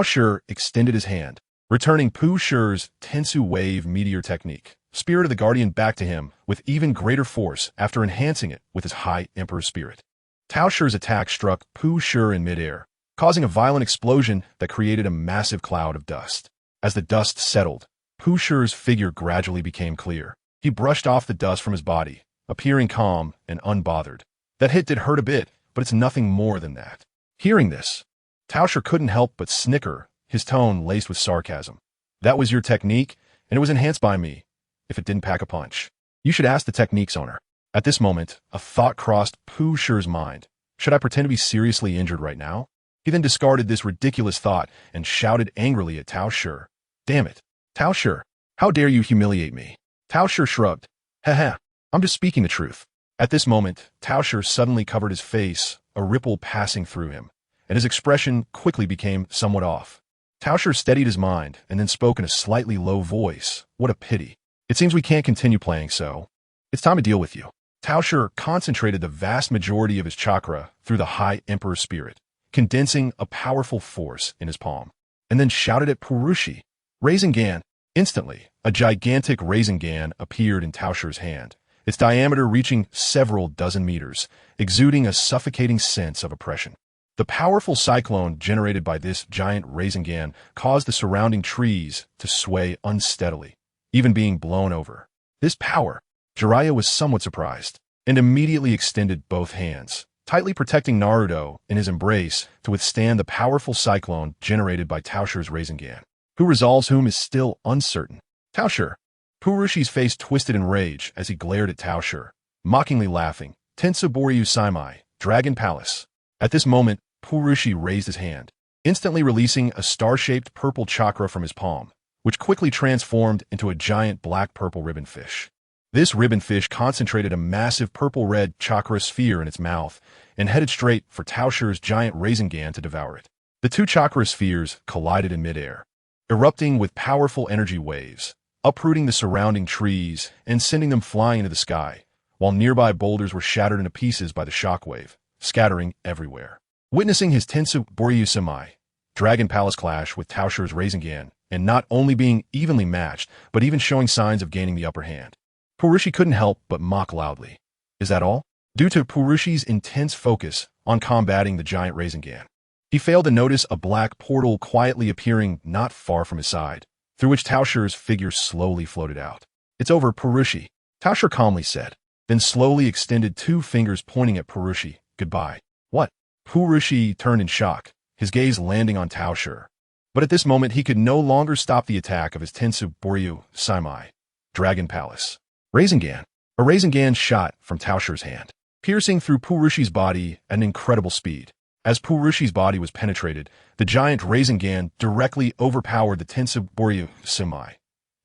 Sure extended his hand, returning Sure's Tensu Wave Meteor Technique, Spirit of the Guardian, back to him with even greater force after enhancing it with his High Emperor spirit. Sure's attack struck Sure in midair, causing a violent explosion that created a massive cloud of dust. As the dust settled, Sure's figure gradually became clear. He brushed off the dust from his body, appearing calm and unbothered. That hit did hurt a bit, but it's nothing more than that. Hearing this, Sure couldn't help but snicker, his tone laced with sarcasm. That was your technique, and it was enhanced by me, if it didn't pack a punch. You should ask the technique's owner. At this moment, a thought crossed Sure's mind. Should I pretend to be seriously injured right now? He then discarded this ridiculous thought and shouted angrily at Tao Shi. Damn it. Tao Shi, how dare you humiliate me? Tao Shi shrugged. Haha, I'm just speaking the truth. At this moment, Tao Shi suddenly covered his face, a ripple passing through him, and his expression quickly became somewhat off. Tao Shi steadied his mind and then spoke in a slightly low voice. What a pity. It seems we can't continue playing so. It's time to deal with you. Tao Shi concentrated the vast majority of his chakra through the High Emperor spirit, condensing a powerful force in his palm, and then shouted at Purushi. Rasengan. Instantly, a gigantic Rasengan appeared in Tao Shi's hand, its diameter reaching several dozen meters, exuding a suffocating sense of oppression. The powerful cyclone generated by this giant Rasengan caused the surrounding trees to sway unsteadily, even being blown over. This power, Jiraiya was somewhat surprised, and immediately extended both hands, tightly protecting Naruto in his embrace to withstand the powerful cyclone generated by Tao Shi's Rasengan. Who resolves whom is still uncertain. Tao Shi. Purushi's face twisted in rage as he glared at Tao Shi, mockingly laughing. Tensaboriu Saimai, Dragon Palace. At this moment, Purushi raised his hand, instantly releasing a star-shaped purple chakra from his palm, which quickly transformed into a giant black-purple ribbon fish. This ribbon fish concentrated a massive purple-red chakra sphere in its mouth and headed straight for Tao Shi's giant Rasengan to devour it. The two chakra spheres collided in midair, erupting with powerful energy waves, uprooting the surrounding trees and sending them flying into the sky, while nearby boulders were shattered into pieces by the shockwave, scattering everywhere. Witnessing his Tensaboriu Saimai, Dragon Palace clash with Tao Shi's Rasengan, and not only being evenly matched, but even showing signs of gaining the upper hand, Purushi couldn't help but mock loudly. Is that all? Due to Purushi's intense focus on combating the giant Rasengan, he failed to notice a black portal quietly appearing not far from his side, through which Tao Shi's figure slowly floated out. It's over, Purushi, Tao Shi calmly said, then slowly extended two fingers pointing at Purushi. Goodbye. What? Purushi turned in shock, his gaze landing on Tao Shi. But at this moment he could no longer stop the attack of his Tensaboriu Saimai, Dragon Palace. Rasengan. A Rasengan shot from Tao Shi's hand, piercing through Purushi's body at an incredible speed. As Purushi's body was penetrated, the giant Rasengan directly overpowered the Tensaboriu Saimai,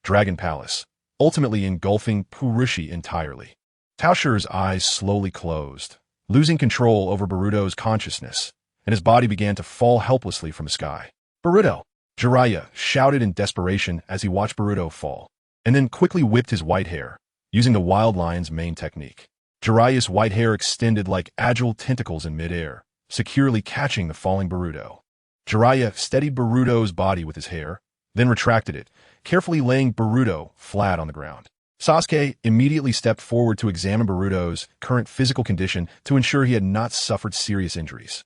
Dragon Palace, ultimately engulfing Purushi entirely. Tao Shi's eyes slowly closed, losing control over Boruto's consciousness, and his body began to fall helplessly from the sky. Boruto! Jiraiya shouted in desperation as he watched Boruto fall, and then quickly whipped his white hair, using the Wild Lion's main technique. Jiraiya's white hair extended like agile tentacles in midair, securely catching the falling Boruto. Jiraiya steadied Boruto's body with his hair, then retracted it, carefully laying Boruto flat on the ground. Sasuke immediately stepped forward to examine Boruto's current physical condition to ensure he had not suffered serious injuries.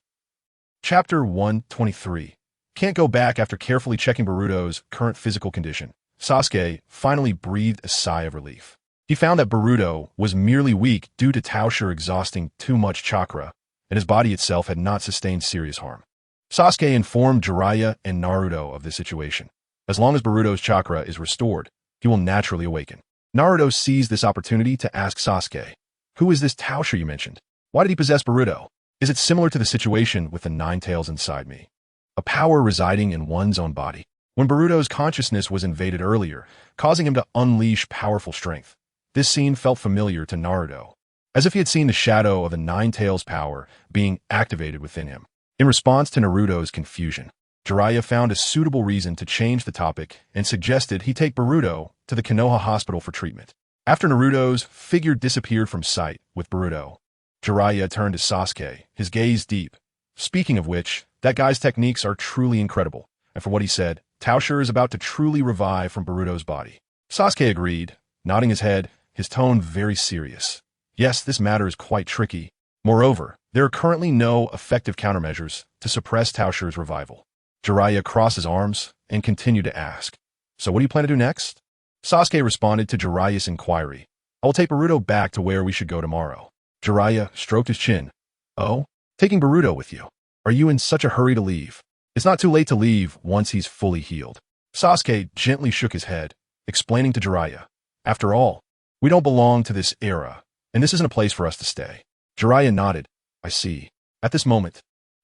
Chapter 123. Can't go back. After carefully checking Boruto's current physical condition, Sasuke finally breathed a sigh of relief. He found that Boruto was merely weak due to Tao Shi exhausting too much chakra, and his body itself had not sustained serious harm. Sasuke informed Jiraiya and Naruto of this situation. As long as Boruto's chakra is restored, he will naturally awaken. Naruto seized this opportunity to ask Sasuke, "Who is this Tao Shi you mentioned? Why did he possess Boruto? Is it similar to the situation with the Nine Tails inside me? A power residing in one's own body?" When Boruto's consciousness was invaded earlier, causing him to unleash powerful strength, this scene felt familiar to Naruto, as if he had seen the shadow of the Nine Tails power being activated within him. In response to Naruto's confusion, Jiraiya found a suitable reason to change the topic and suggested he take Boruto to the Konoha hospital for treatment. After Naruto's figure disappeared from sight with Boruto, Jiraiya turned to Sasuke, his gaze deep. Speaking of which, that guy's techniques are truly incredible, and for what he said, Tao Shi is about to truly revive from Boruto's body. Sasuke agreed, nodding his head, his tone very serious. Yes, this matter is quite tricky. Moreover, there are currently no effective countermeasures to suppress Tao Shi's revival. Jiraiya crossed his arms and continued to ask, "So what do you plan to do next?" Sasuke responded to Jiraiya's inquiry, "I will take Boruto back to where we should go tomorrow." Jiraiya stroked his chin. "Oh? Taking Boruto with you? Are you in such a hurry to leave?" "It's not too late to leave once he's fully healed." Sasuke gently shook his head, explaining to Jiraiya, "After all, we don't belong to this era, and this isn't a place for us to stay." Jiraiya nodded. "I see." At this moment,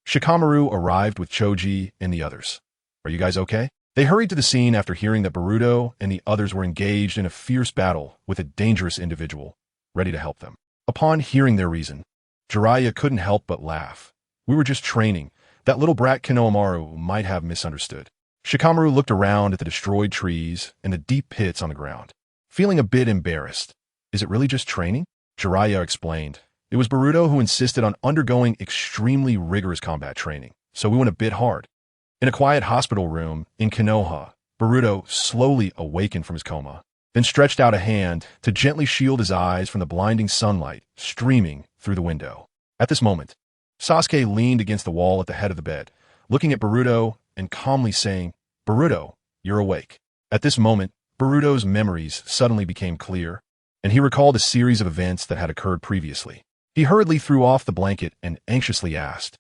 Shikamaru arrived with Choji and the others. Are you guys okay? They hurried to the scene after hearing that Boruto and the others were engaged in a fierce battle with a dangerous individual, ready to help them. Upon hearing their reason, Jiraiya couldn't help but laugh. We were just training. That little brat Konohamaru might have misunderstood. Shikamaru looked around at the destroyed trees and the deep pits on the ground, feeling a bit embarrassed. Is it really just training? Jiraiya explained. It was Boruto who insisted on undergoing extremely rigorous combat training, so we went a bit hard. In a quiet hospital room in Konoha, Boruto slowly awakened from his coma, then stretched out a hand to gently shield his eyes from the blinding sunlight streaming through the window. At this moment, Sasuke leaned against the wall at the head of the bed, looking at Boruto and calmly saying, "Boruto, you're awake." At this moment, Boruto's memories suddenly became clear, and he recalled a series of events that had occurred previously. He hurriedly threw off the blanket and anxiously asked,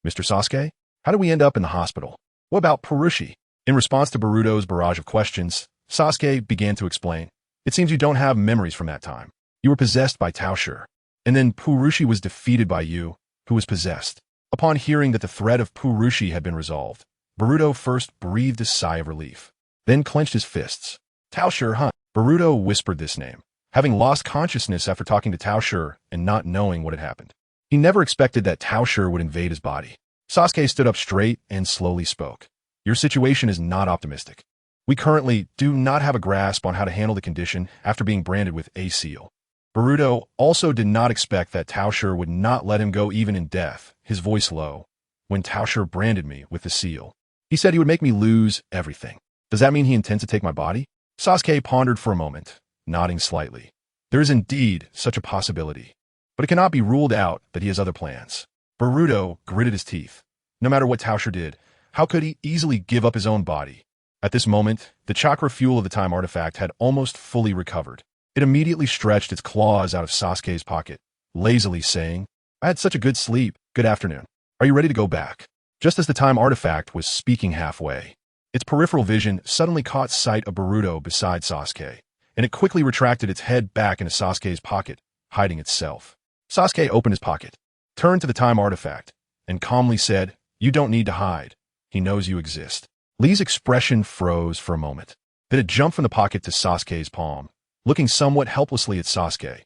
"Mr. Sasuke, how did we end up in the hospital? What about Purushi?" In response to Boruto's barrage of questions, Sasuke began to explain. "It seems you don't have memories from that time. You were possessed by Taoshur, and then Purushi was defeated by you, who was possessed." Upon hearing that the threat of Purushi had been resolved, Boruto first breathed a sigh of relief, then clenched his fists. "Taoshur, huh?" Boruto whispered this name, having lost consciousness after talking to Taoshur and not knowing what had happened. He never expected that Taoshur would invade his body. Sasuke stood up straight and slowly spoke. "Your situation is not optimistic. We currently do not have a grasp on how to handle the condition after being branded with a seal." Boruto also did not expect that Taoshur would not let him go even in death, his voice low. "When Taoshur branded me with the seal, he said he would make me lose everything. Does that mean he intends to take my body?" Sasuke pondered for a moment, nodding slightly. There is indeed such a possibility, but it cannot be ruled out that he has other plans. Boruto gritted his teeth. No matter what Taoshur did, how could he easily give up his own body? At this moment, the chakra fuel of the time artifact had almost fully recovered. It immediately stretched its claws out of Sasuke's pocket, lazily saying, "I had such a good sleep. Good afternoon. Are you ready to go back?" Just as the time artifact was speaking halfway, its peripheral vision suddenly caught sight of Boruto beside Sasuke, and it quickly retracted its head back into Sasuke's pocket, hiding itself. Sasuke opened his pocket, turned to the time artifact, and calmly said, "You don't need to hide. He knows you exist." Lee's expression froze for a moment. Then it jumped from the pocket to Sasuke's palm, looking somewhat helplessly at Sasuke.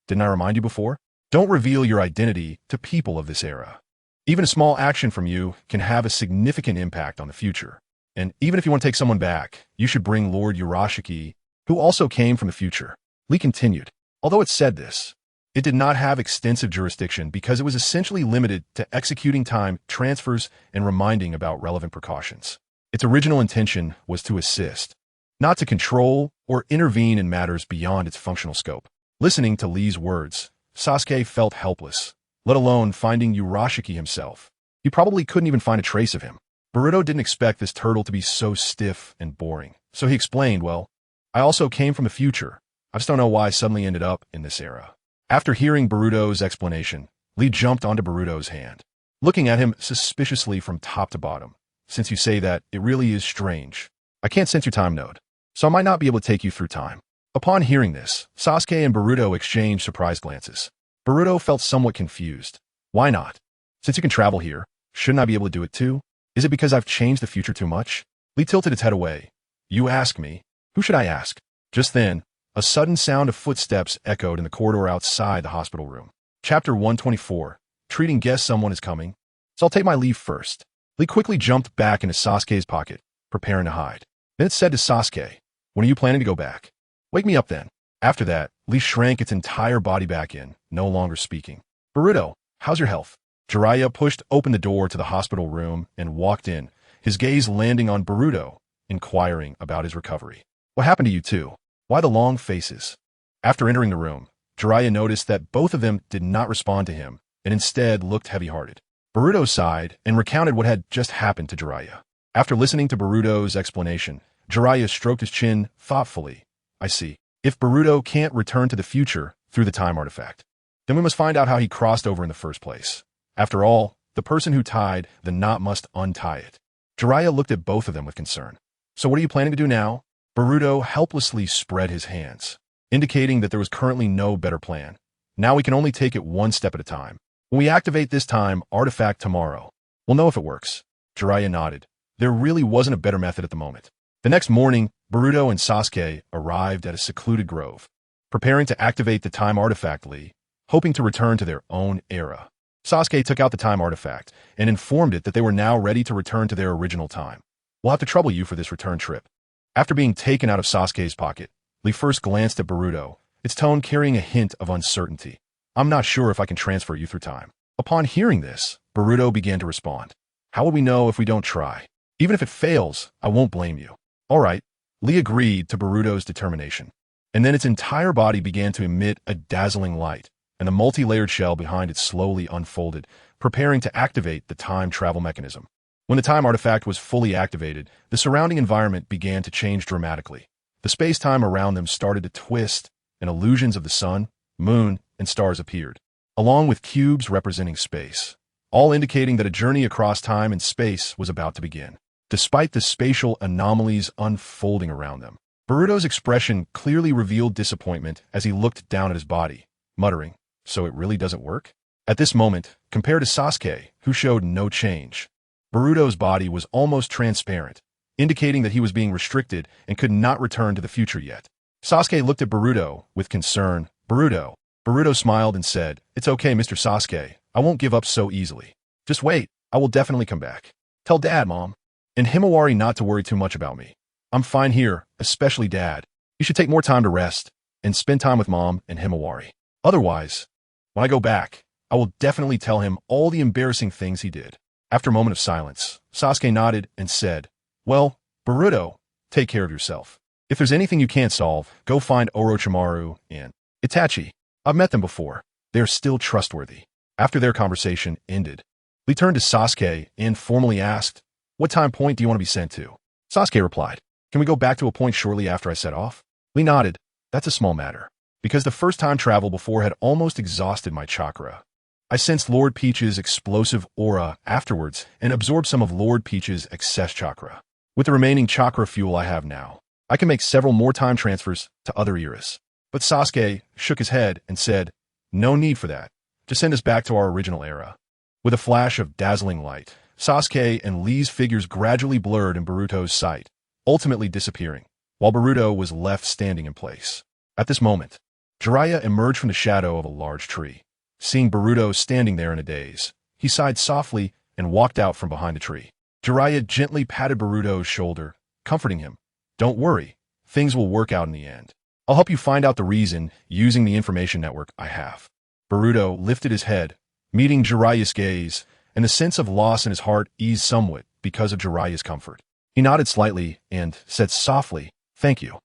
"Didn't I remind you before? Don't reveal your identity to people of this era. Even a small action from you can have a significant impact on the future. And even if you want to take someone back, you should bring Lord Urashiki, who also came from the future." Lee continued. Although it said this, it did not have extensive jurisdiction because it was essentially limited to executing time transfers and reminding about relevant precautions. Its original intention was to assist, not to control or intervene in matters beyond its functional scope. Listening to Lee's words, Sasuke felt helpless, let alone finding Urashiki himself. He probably couldn't even find a trace of him. Boruto didn't expect this turtle to be so stiff and boring, so he explained, "Well, I also came from the future. I just don't know why I suddenly ended up in this era." After hearing Boruto's explanation, Lee jumped onto Boruto's hand, looking at him suspiciously from top to bottom. "Since you say that, it really is strange. I can't sense your time node, so I might not be able to take you through time." Upon hearing this, Sasuke and Boruto exchanged surprised glances. Boruto felt somewhat confused. "Why not? Since you can travel here, shouldn't I be able to do it too? Is it because I've changed the future too much?" Lee tilted its head away. "You ask me. Who should I ask?" Just then, a sudden sound of footsteps echoed in the corridor outside the hospital room. Chapter 124, Treating Guests Someone is Coming. "So I'll take my leave first." Lee quickly jumped back into Sasuke's pocket, preparing to hide. Then it said to Sasuke, "When are you planning to go back? Wake me up then." After that, Lee shrank its entire body back in, no longer speaking. "Boruto, how's your health?" Jiraiya pushed open the door to the hospital room and walked in, his gaze landing on Boruto, inquiring about his recovery. "What happened to you two? Why the long faces?" After entering the room, Jiraiya noticed that both of them did not respond to him and instead looked heavy-hearted. Boruto sighed and recounted what had just happened to Jiraiya. After listening to Boruto's explanation, Jiraiya stroked his chin thoughtfully. "I see. If Boruto can't return to the future through the time artifact, then we must find out how he crossed over in the first place. After all, the person who tied the knot must untie it." Jiraiya looked at both of them with concern. "So what are you planning to do now?" Boruto helplessly spread his hands, indicating that there was currently no better plan. "Now we can only take it one step at a time. When we activate this time artifact tomorrow, We'll know if it works. Jiraiya nodded. There really wasn't a better method at the moment. The next morning, Boruto and Sasuke arrived at a secluded grove, preparing to activate the time artifact Lee, hoping to return to their own era. Sasuke took out the time artifact and informed it that they were now ready to return to their original time. We'll have to trouble you for this return trip. After being taken out of Sasuke's pocket, Lee first glanced at Boruto, its tone carrying a hint of uncertainty. I'm not sure if I can transfer you through time. Upon hearing this, Boruto began to respond. How will we know if we don't try? Even if it fails, I won't blame you. All right. Lee agreed to Boruto's determination. And then its entire body began to emit a dazzling light, and the multi-layered shell behind it slowly unfolded, preparing to activate the time travel mechanism. When the time artifact was fully activated, the surrounding environment began to change dramatically. The space-time around them started to twist, and illusions of the sun, moon, and stars appeared, along with cubes representing space, all indicating that a journey across time and space was about to begin. Despite the spatial anomalies unfolding around them, Boruto's expression clearly revealed disappointment as he looked down at his body, muttering, "So it really doesn't work?" At this moment, compared to Sasuke, who showed no change, Boruto's body was almost transparent, indicating that he was being restricted and could not return to the future yet. Sasuke looked at Boruto with concern. Boruto smiled and said, "It's okay, Mr. Sasuke. I won't give up so easily. Just wait, I will definitely come back. Tell Dad, Mom, and Himawari not to worry too much about me. I'm fine here, especially Dad. You should take more time to rest and spend time with Mom and Himawari. Otherwise, when I go back, I will definitely tell him all the embarrassing things he did." After a moment of silence, Sasuke nodded and said, "Well, Boruto, take care of yourself. If there's anything you can't solve, go find Orochimaru and Itachi. I've met them before. They are still trustworthy." After their conversation ended, Lee turned to Sasuke and formally asked, "What time point do you want to be sent to?" Sasuke replied, "Can we go back to a point shortly after I set off?" Lee nodded. "That's a small matter, because the first time travel before had almost exhausted my chakra. I sensed Lord Peach's explosive aura afterwards and absorbed some of Lord Peach's excess chakra. With the remaining chakra fuel I have now, I can make several more time transfers to other eras." But Sasuke shook his head and said, "No need for that. Just send us back to our original era." With a flash of dazzling light, Sasuke and Lee's figures gradually blurred in Boruto's sight, ultimately disappearing, while Boruto was left standing in place. At this moment, Jiraiya emerged from the shadow of a large tree. Seeing Boruto standing there in a daze, he sighed softly and walked out from behind the tree. Jiraiya gently patted Boruto's shoulder, comforting him. "Don't worry, things will work out in the end. I'll help you find out the reason using the information network I have." Boruto lifted his head, meeting Jiraiya's gaze, and the sense of loss in his heart eased somewhat because of Jiraiya's comfort. He nodded slightly and said softly, "Thank you."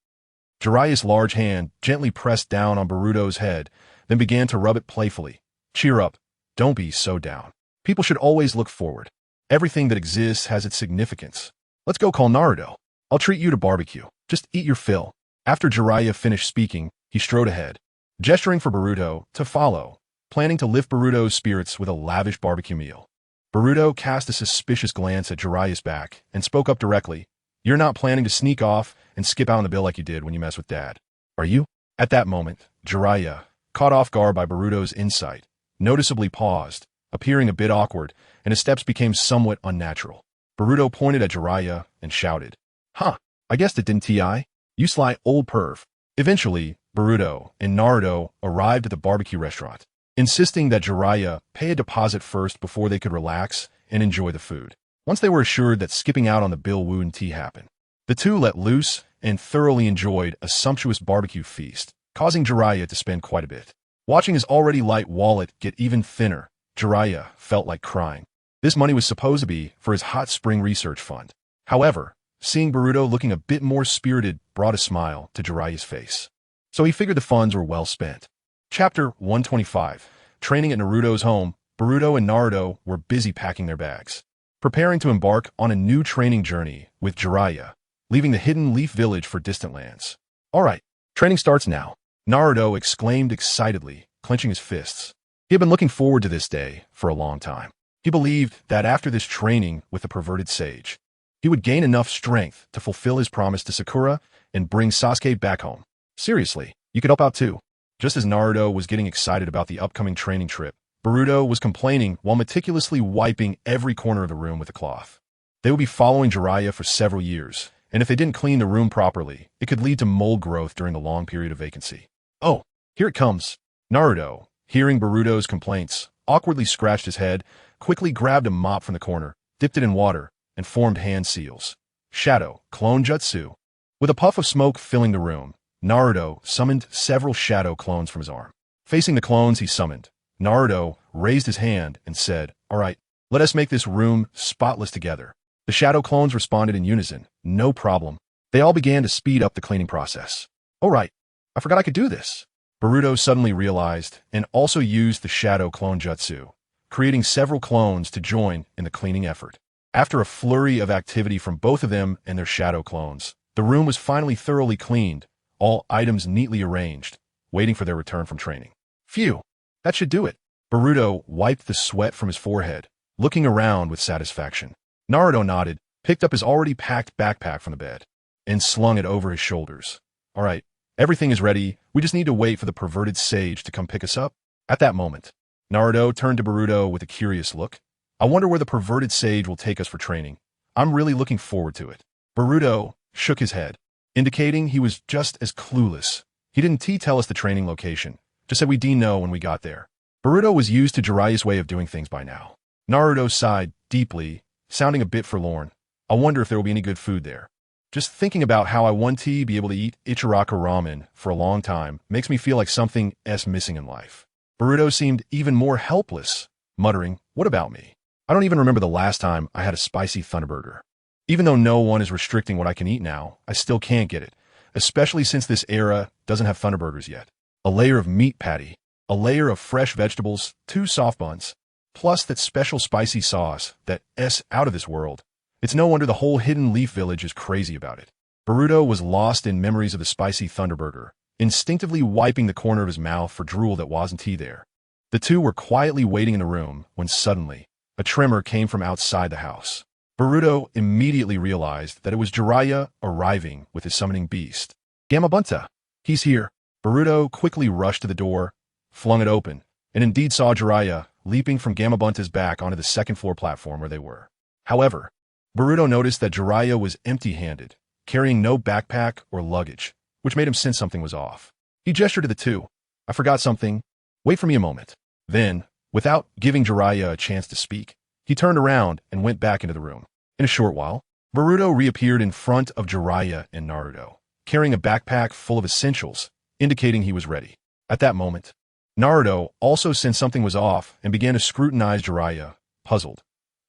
Jiraiya's large hand gently pressed down on Boruto's head, then began to rub it playfully. "Cheer up. Don't be so down. People should always look forward. Everything that exists has its significance. Let's go call Naruto. I'll treat you to barbecue. Just eat your fill." After Jiraiya finished speaking, he strode ahead, gesturing for Boruto to follow, planning to lift Boruto's spirits with a lavish barbecue meal. Boruto cast a suspicious glance at Jiraiya's back and spoke up directly. "You're not planning to sneak off and skip out on the bill like you did when you messed with Dad, are you?" At that moment, Jiraiya, caught off guard by Boruto's insight, noticeably paused, appearing a bit awkward, and his steps became somewhat unnatural. Boruto pointed at Jiraiya and shouted, "Huh, I guessed it, didn't I? You sly old perv." Eventually, Boruto and Naruto arrived at the barbecue restaurant, insisting that Jiraiya pay a deposit first before they could relax and enjoy the food. Once they were assured that skipping out on the bill wouldn't happen, the two let loose and thoroughly enjoyed a sumptuous barbecue feast, causing Jiraiya to spend quite a bit. Watching his already light wallet get even thinner, Jiraiya felt like crying. This money was supposed to be for his hot spring research fund. However, seeing Boruto looking a bit more spirited brought a smile to Jiraiya's face. So he figured the funds were well spent. Chapter 125. Training at Naruto's home, Boruto and Naruto were busy packing their bags, preparing to embark on a new training journey with Jiraiya, leaving the hidden leaf village for distant lands. "All right, training starts now," Naruto exclaimed excitedly, clenching his fists. He had been looking forward to this day for a long time. He believed that after this training with the perverted sage, he would gain enough strength to fulfill his promise to Sakura and bring Sasuke back home. Seriously, you could help out too. Just as Naruto was getting excited about the upcoming training trip, Boruto was complaining while meticulously wiping every corner of the room with a cloth. They would be following Jiraiya for several years, and if they didn't clean the room properly, it could lead to mold growth during the long period of vacancy. Oh, here it comes. Naruto, hearing Boruto's complaints, awkwardly scratched his head, quickly grabbed a mop from the corner, dipped it in water, and formed hand seals. Shadow, clone jutsu. With a puff of smoke filling the room, Naruto summoned several shadow clones from his arm. Facing the clones he summoned, Naruto raised his hand and said, "All right, let us make this room spotless together." The shadow clones responded in unison, "No problem." They all began to speed up the cleaning process. "All right, I forgot I could do this." Boruto suddenly realized and also used the shadow clone jutsu, creating several clones to join in the cleaning effort. After a flurry of activity from both of them and their shadow clones, the room was finally thoroughly cleaned, all items neatly arranged, waiting for their return from training. Phew, that should do it. Boruto wiped the sweat from his forehead, looking around with satisfaction. Naruto nodded, picked up his already packed backpack from the bed, and slung it over his shoulders. "All right, everything is ready. We just need to wait for the perverted sage to come pick us up." At that moment, Naruto turned to Boruto with a curious look. "I wonder where the perverted sage will take us for training. I'm really looking forward to it." Boruto shook his head, indicating he was just as clueless. He didn't tell us the training location, just said we'd know when we got there. Boruto was used to Jiraiya's way of doing things by now. Naruto sighed deeply, sounding a bit forlorn. "I wonder if there will be any good food there. Just thinking about how I want to be able to eat Ichiraka ramen for a long time makes me feel like something is missing in life." Boruto seemed even more helpless, muttering, "What about me? I don't even remember the last time I had a spicy Thunderburger. Even though no one is restricting what I can eat now, I still can't get it, especially since this era doesn't have Thunderburgers yet. A layer of meat patty, a layer of fresh vegetables, 2 soft buns, plus that special spicy sauce that's out of this world. It's no wonder the whole Hidden Leaf Village is crazy about it." Boruto was lost in memories of the spicy Thunderburger, instinctively wiping the corner of his mouth for drool that wasn't there. The two were quietly waiting in the room when suddenly, a tremor came from outside the house. Boruto immediately realized that it was Jiraiya arriving with his summoning beast. "Gamabunta, he's here." Boruto quickly rushed to the door, flung it open, and indeed saw Jiraiya leaping from Gamabunta's back onto the second-floor platform where they were. However, Boruto noticed that Jiraiya was empty-handed, carrying no backpack or luggage, which made him sense something was off. He gestured to the two. "I forgot something. Wait for me a moment." Then, without giving Jiraiya a chance to speak, he turned around and went back into the room. In a short while, Boruto reappeared in front of Jiraiya and Naruto, carrying a backpack full of essentials, indicating he was ready. At that moment, Naruto also sensed something was off and began to scrutinize Jiraiya, puzzled.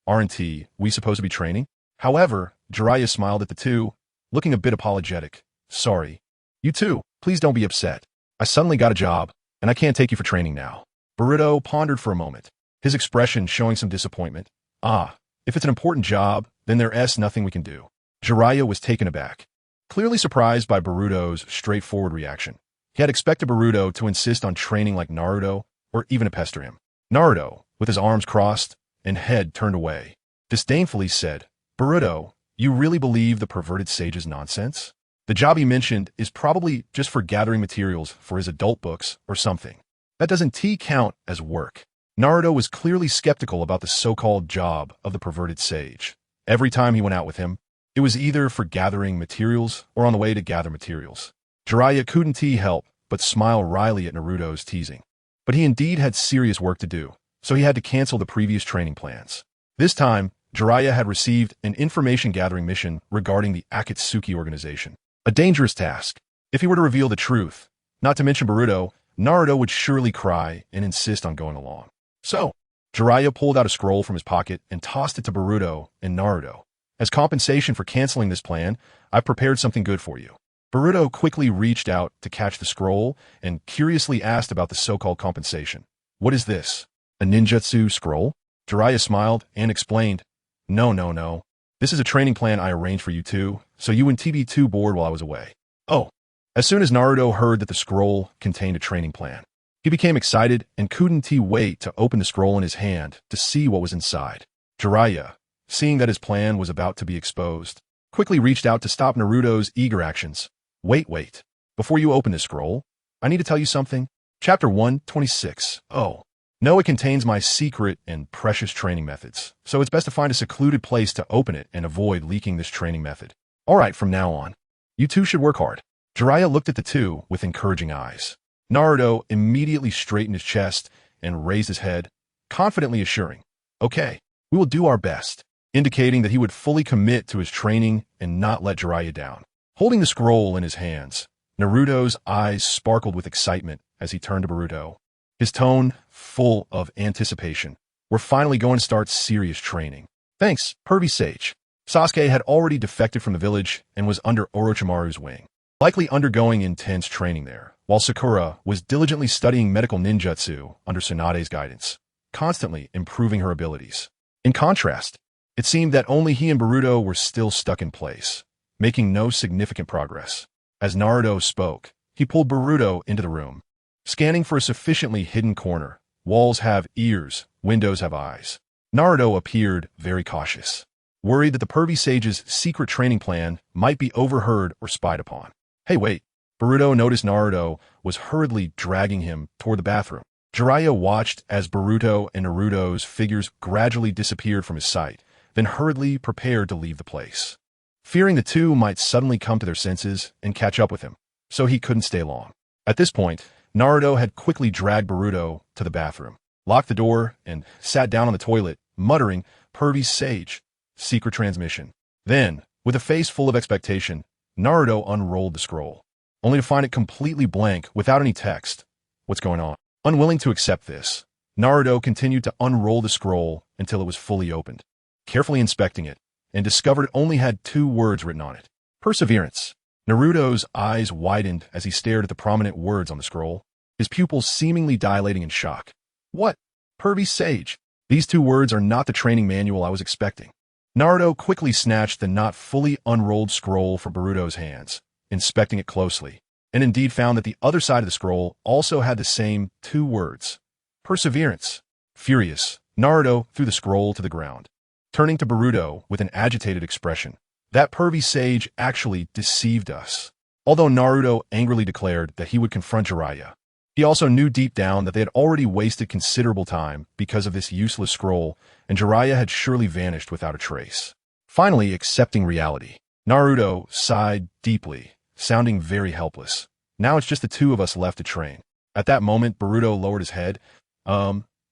"Aren't we supposed to be training?" However, Jiraiya smiled at the two, looking a bit apologetic. "Sorry. You two, please don't be upset. I suddenly got a job, and I can't take you for training now." Boruto pondered for a moment, his expression showing some disappointment. If it's an important job, then there's nothing we can do." Jiraiya was taken aback, clearly surprised by Boruto's straightforward reaction. He had expected Boruto to insist on training like Naruto, or even to pester him. Naruto, with his arms crossed and head turned away, disdainfully said, "Boruto, you really believe the perverted sage's nonsense? The job he mentioned is probably just for gathering materials for his adult books or something. That doesn't count as work." Naruto was clearly skeptical about the so-called job of the perverted sage. Every time he went out with him, it was either for gathering materials or on the way to gather materials. Jiraiya couldn't help but smile wryly at Naruto's teasing. But he indeed had serious work to do, so he had to cancel the previous training plans. This time, Jiraiya had received an information-gathering mission regarding the Akatsuki organization. A dangerous task. If he were to reveal the truth, not to mention Boruto, Naruto would surely cry and insist on going along. So, Jiraiya pulled out a scroll from his pocket and tossed it to Boruto and Naruto. "As compensation for canceling this plan, I've prepared something good for you." Boruto quickly reached out to catch the scroll and curiously asked about the so-called compensation. "What is this? A ninjutsu scroll?" Jiraiya smiled and explained, No. This is a training plan I arranged for you two, so you wouldn't be too bored while I was away." Oh. As soon as Naruto heard that the scroll contained a training plan, he became excited and couldn't wait to open the scroll in his hand to see what was inside. Jiraiya, seeing that his plan was about to be exposed, quickly reached out to stop Naruto's eager actions. Wait. Before you open this scroll, I need to tell you something." Chapter 126. Oh. No, it contains my secret and precious training methods, so it's best to find a secluded place to open it and avoid leaking this training method. All right, from now on, you two should work hard. Jiraiya looked at the two with encouraging eyes. Naruto immediately straightened his chest and raised his head, confidently assuring, "Okay, we will do our best," indicating that he would fully commit to his training and not let Jiraiya down. Holding the scroll in his hands, Naruto's eyes sparkled with excitement as he turned to Boruto, his tone full of anticipation. "We're finally going to start serious training." "Thanks, pervy sage." Sasuke had already defected from the village and was under Orochimaru's wing, likely undergoing intense training there, while Sakura was diligently studying medical ninjutsu under Tsunade's guidance, constantly improving her abilities. In contrast, it seemed that only he and Boruto were still stuck in place, making no significant progress. As Naruto spoke, he pulled Boruto into the room, scanning for a sufficiently hidden corner. Walls have ears, windows have eyes. Naruto appeared very cautious, worried that the pervy sage's secret training plan might be overheard or spied upon. "Hey, wait." Boruto noticed Naruto was hurriedly dragging him toward the bathroom. Jiraiya watched as Boruto and Naruto's figures gradually disappeared from his sight, then hurriedly prepared to leave the place, fearing the two might suddenly come to their senses and catch up with him, so he couldn't stay long. At this point, Naruto had quickly dragged Boruto to the bathroom, locked the door, and sat down on the toilet, muttering, "Pervy sage, secret transmission." Then, with a face full of expectation, Naruto unrolled the scroll, only to find it completely blank without any text. What's going on? Unwilling to accept this, Naruto continued to unroll the scroll until it was fully opened, carefully inspecting it, and discovered it only had 2 words written on it: perseverance. Naruto's eyes widened as he stared at the prominent words on the scroll, his pupils seemingly dilating in shock. "What? Pervy sage? These 2 words are not the training manual I was expecting." Naruto quickly snatched the not fully unrolled scroll from Boruto's hands, inspecting it closely, and indeed found that the other side of the scroll also had the same 2 words: perseverance. Furious, Naruto threw the scroll to the ground, turning to Boruto with an agitated expression. "That pervy sage actually deceived us." Although Naruto angrily declared that he would confront Jiraiya, he also knew deep down that they had already wasted considerable time because of this useless scroll, and Jiraiya had surely vanished without a trace. Finally accepting reality, Naruto sighed deeply, sounding very helpless. "Now it's just the 2 of us left to train." At that moment, Boruto lowered his head.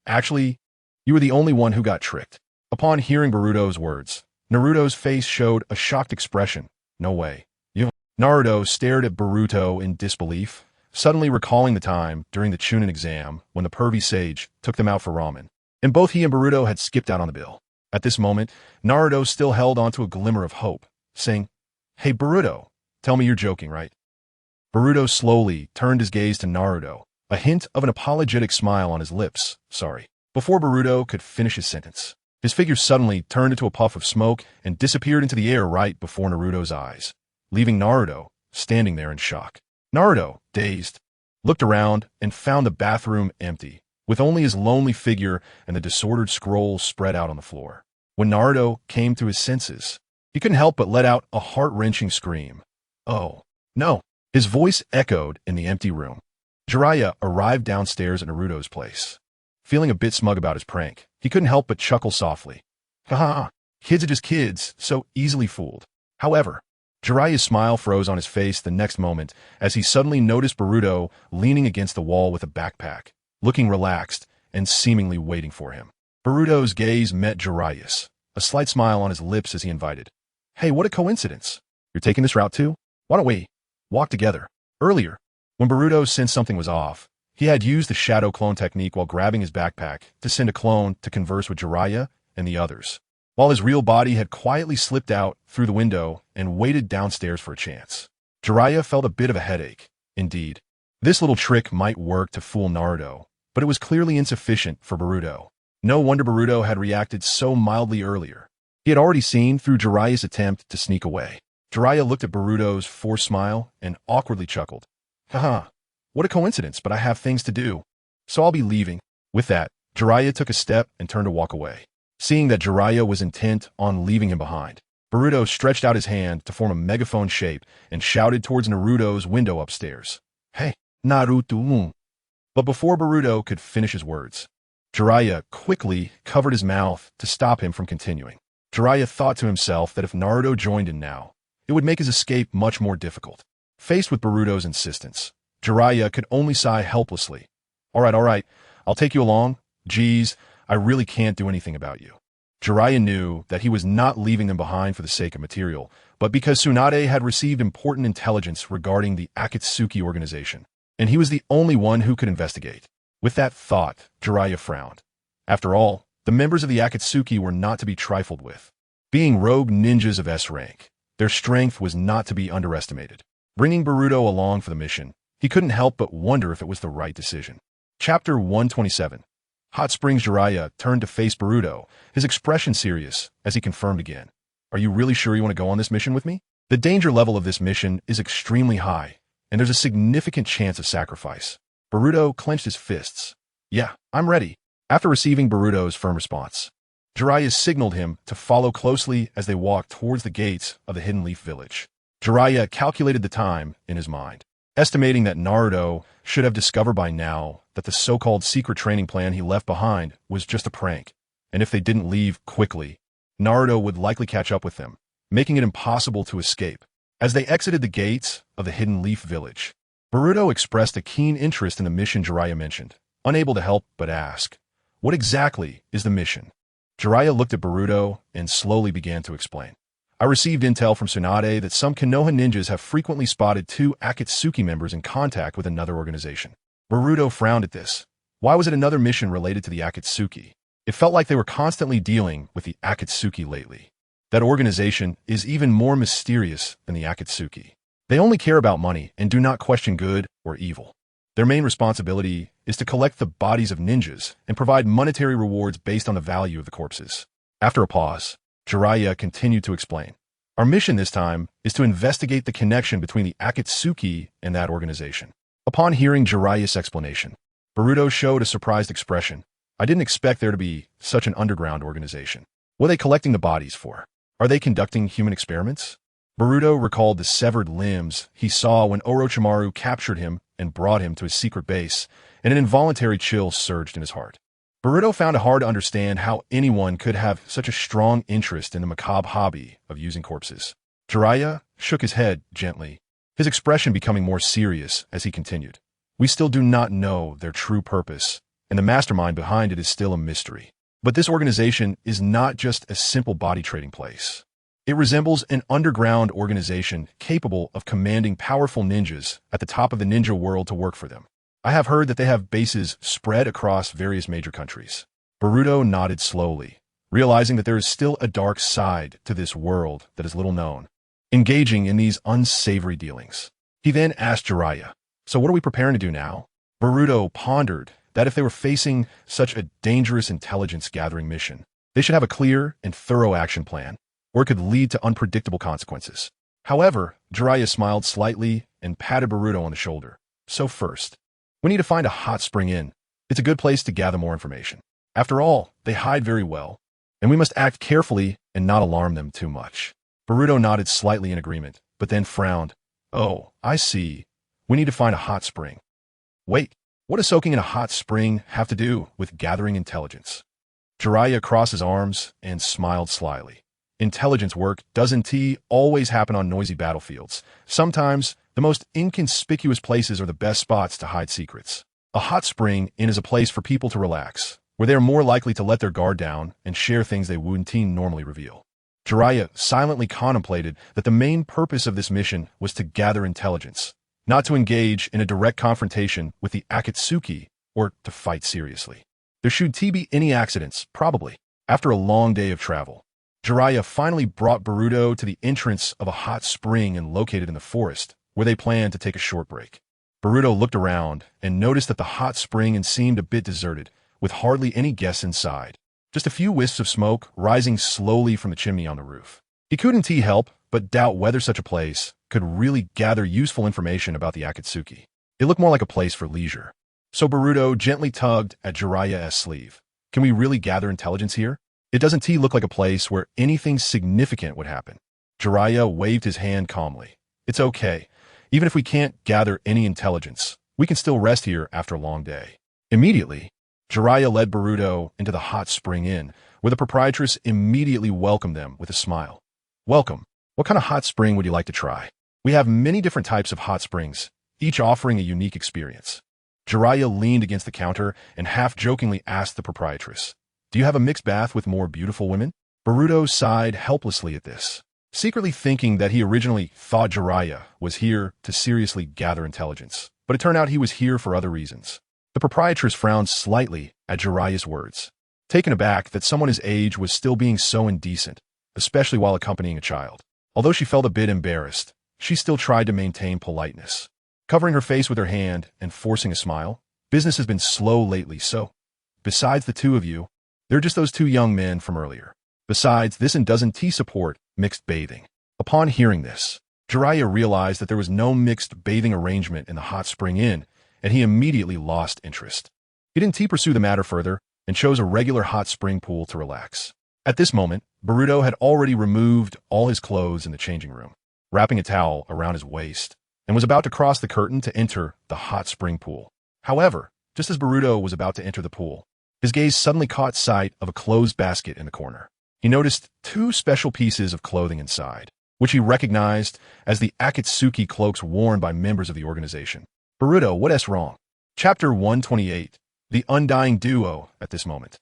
Actually, you were the only one who got tricked." Upon hearing Boruto's words, Naruto's face showed a shocked expression. "No way. You..." Naruto stared at Boruto in disbelief, suddenly recalling the time during the Chunin exam when the pervy sage took them out for ramen, and both he and Boruto had skipped out on the bill. At this moment, Naruto still held onto a glimmer of hope, saying, "Hey Boruto, tell me you're joking, right?" Boruto slowly turned his gaze to Naruto, a hint of an apologetic smile on his lips. "Sorry." Before Boruto could finish his sentence, his figure suddenly turned into a puff of smoke and disappeared into the air right before Naruto's eyes, leaving Naruto standing there in shock. Naruto, dazed, looked around and found the bathroom empty, with only his lonely figure and the disordered scroll spread out on the floor. When Naruto came to his senses, he couldn't help but let out a heart-wrenching scream. "Oh, no." His voice echoed in the empty room. Jiraiya arrived downstairs at Naruto's place. Feeling a bit smug about his prank, he couldn't help but chuckle softly. "Haha, kids are just kids, so easily fooled." However, Jiraiya's smile froze on his face the next moment as he suddenly noticed Boruto leaning against the wall with a backpack, looking relaxed and seemingly waiting for him. Boruto's gaze met Jiraiya's, a slight smile on his lips as he invited, "Hey, what a coincidence. You're taking this route too? Why don't we walk together?" Earlier, when Boruto sensed something was off, he had used the shadow clone technique while grabbing his backpack to send a clone to converse with Jiraiya and the others, while his real body had quietly slipped out through the window and waited downstairs for a chance. Jiraiya felt a bit of a headache. Indeed, this little trick might work to fool Naruto, but it was clearly insufficient for Boruto. No wonder Boruto had reacted so mildly earlier. He had already seen through Jiraiya's attempt to sneak away. Jiraiya looked at Boruto's forced smile and awkwardly chuckled. "Haha, what a coincidence, but I have things to do, so I'll be leaving." With that, Jiraiya took a step and turned to walk away. Seeing that Jiraiya was intent on leaving him behind, Boruto stretched out his hand to form a megaphone shape and shouted towards Naruto's window upstairs, "Hey, Naruto." But before Boruto could finish his words, Jiraiya quickly covered his mouth to stop him from continuing. Jiraiya thought to himself that if Naruto joined in now, it would make his escape much more difficult. Faced with Boruto's insistence, Jiraiya could only sigh helplessly. All right, I'll take you along. Geez, I really can't do anything about you. Jiraiya knew that he was not leaving them behind for the sake of material, but because Tsunade had received important intelligence regarding the Akatsuki organization, and he was the only one who could investigate. With that thought, Jiraiya frowned. After all, the members of the Akatsuki were not to be trifled with. Being rogue ninjas of S rank, their strength was not to be underestimated. Bringing Boruto along for the mission, he couldn't help but wonder if it was the right decision. Chapter 127. Hot Springs. Jiraiya turned to face Boruto, his expression serious, as he confirmed again. Are you really sure you want to go on this mission with me? The danger level of this mission is extremely high, and there's a significant chance of sacrifice. Boruto clenched his fists. Yeah, I'm ready. After receiving Boruto's firm response, Jiraiya signaled him to follow closely as they walked towards the gates of the Hidden Leaf Village. Jiraiya calculated the time in his mind, estimating that Naruto should have discovered by now that the so-called secret training plan he left behind was just a prank, and if they didn't leave quickly, Naruto would likely catch up with them, making it impossible to escape. As they exited the gates of the Hidden Leaf Village, Boruto expressed a keen interest in the mission Jiraiya mentioned, unable to help but ask, what exactly is the mission? Jiraiya looked at Boruto and slowly began to explain. I received intel from Tsunade that some Konoha ninjas have frequently spotted 2 Akatsuki members in contact with another organization. Boruto frowned at this. Why was it another mission related to the Akatsuki? It felt like they were constantly dealing with the Akatsuki lately. That organization is even more mysterious than the Akatsuki. They only care about money and do not question good or evil. Their main responsibility is to collect the bodies of ninjas and provide monetary rewards based on the value of the corpses. After a pause, Jiraiya continued to explain. Our mission this time is to investigate the connection between the Akatsuki and that organization. Upon hearing Jiraiya's explanation, Boruto showed a surprised expression. I didn't expect there to be such an underground organization. What are they collecting the bodies for? Are they conducting human experiments? Boruto recalled the severed limbs he saw when Orochimaru captured him and brought him to his secret base, and an involuntary chill surged in his heart. Boruto found it hard to understand how anyone could have such a strong interest in the macabre hobby of using corpses. Jiraiya shook his head gently, his expression becoming more serious as he continued. We still do not know their true purpose, and the mastermind behind it is still a mystery. But this organization is not just a simple body trading place. It resembles an underground organization capable of commanding powerful ninjas at the top of the ninja world to work for them. I have heard that they have bases spread across various major countries. Boruto nodded slowly, realizing that there is still a dark side to this world that is little known, engaging in these unsavory dealings. He then asked Jiraiya, so what are we preparing to do now? Boruto pondered that if they were facing such a dangerous intelligence-gathering mission, they should have a clear and thorough action plan, or it could lead to unpredictable consequences. However, Jiraiya smiled slightly and patted Boruto on the shoulder. So first, we need to find a hot spring inn. It's a good place to gather more information. After all, they hide very well, and we must act carefully and not alarm them too much. Boruto nodded slightly in agreement, but then frowned. Oh, I see. We need to find a hot spring. Wait, what does soaking in a hot spring have to do with gathering intelligence? Jiraiya crossed his arms and smiled slyly. Intelligence work doesn't always happen on noisy battlefields. Sometimes, the most inconspicuous places are the best spots to hide secrets. A hot spring inn is a place for people to relax, where they are more likely to let their guard down and share things they wouldn't normally reveal. Jiraiya silently contemplated that the main purpose of this mission was to gather intelligence, not to engage in a direct confrontation with the Akatsuki or to fight seriously. There should be any accidents, probably. After a long day of travel, Jiraiya finally brought Boruto to the entrance of a hot spring and located in the forest, where they planned to take a short break. Boruto looked around and noticed that the hot spring seemed a bit deserted, with hardly any guests inside. Just a few wisps of smoke rising slowly from the chimney on the roof. He couldn't help but doubt whether such a place could really gather useful information about the Akatsuki. It looked more like a place for leisure. So Boruto gently tugged at Jiraiya's sleeve. Can we really gather intelligence here? It doesn't look like a place where anything significant would happen. Jiraiya waved his hand calmly. It's okay. Even if we can't gather any intelligence, we can still rest here after a long day. Immediately, Jiraiya led Boruto into the hot spring inn, where the proprietress immediately welcomed them with a smile. Welcome. What kind of hot spring would you like to try? We have many different types of hot springs, each offering a unique experience. Jiraiya leaned against the counter and half-jokingly asked the proprietress, Do you have a mixed bath with more beautiful women? Boruto sighed helplessly at this, secretly thinking that he originally thought Jiraiya was here to seriously gather intelligence, but it turned out he was here for other reasons. The proprietress frowned slightly at Jiraiya's words, taken aback that someone his age was still being so indecent, especially while accompanying a child. Although she felt a bit embarrassed, she still tried to maintain politeness. Covering her face with her hand and forcing a smile, business has been slow lately, so, besides the two of you, they're just those two young men from earlier. Besides, this and doesn't He support mixed bathing. Upon hearing this, Jiraiya realized that there was no mixed bathing arrangement in the hot spring inn, and he immediately lost interest. He didn't pursue the matter further and chose a regular hot spring pool to relax. At this moment, Boruto had already removed all his clothes in the changing room, wrapping a towel around his waist, and was about to cross the curtain to enter the hot spring pool. However, just as Boruto was about to enter the pool, his gaze suddenly caught sight of a closed basket in the corner. He noticed two special pieces of clothing inside, which he recognized as the Akatsuki cloaks worn by members of the organization. Boruto, what's wrong? Chapter 128, The Undying Duo. At this moment,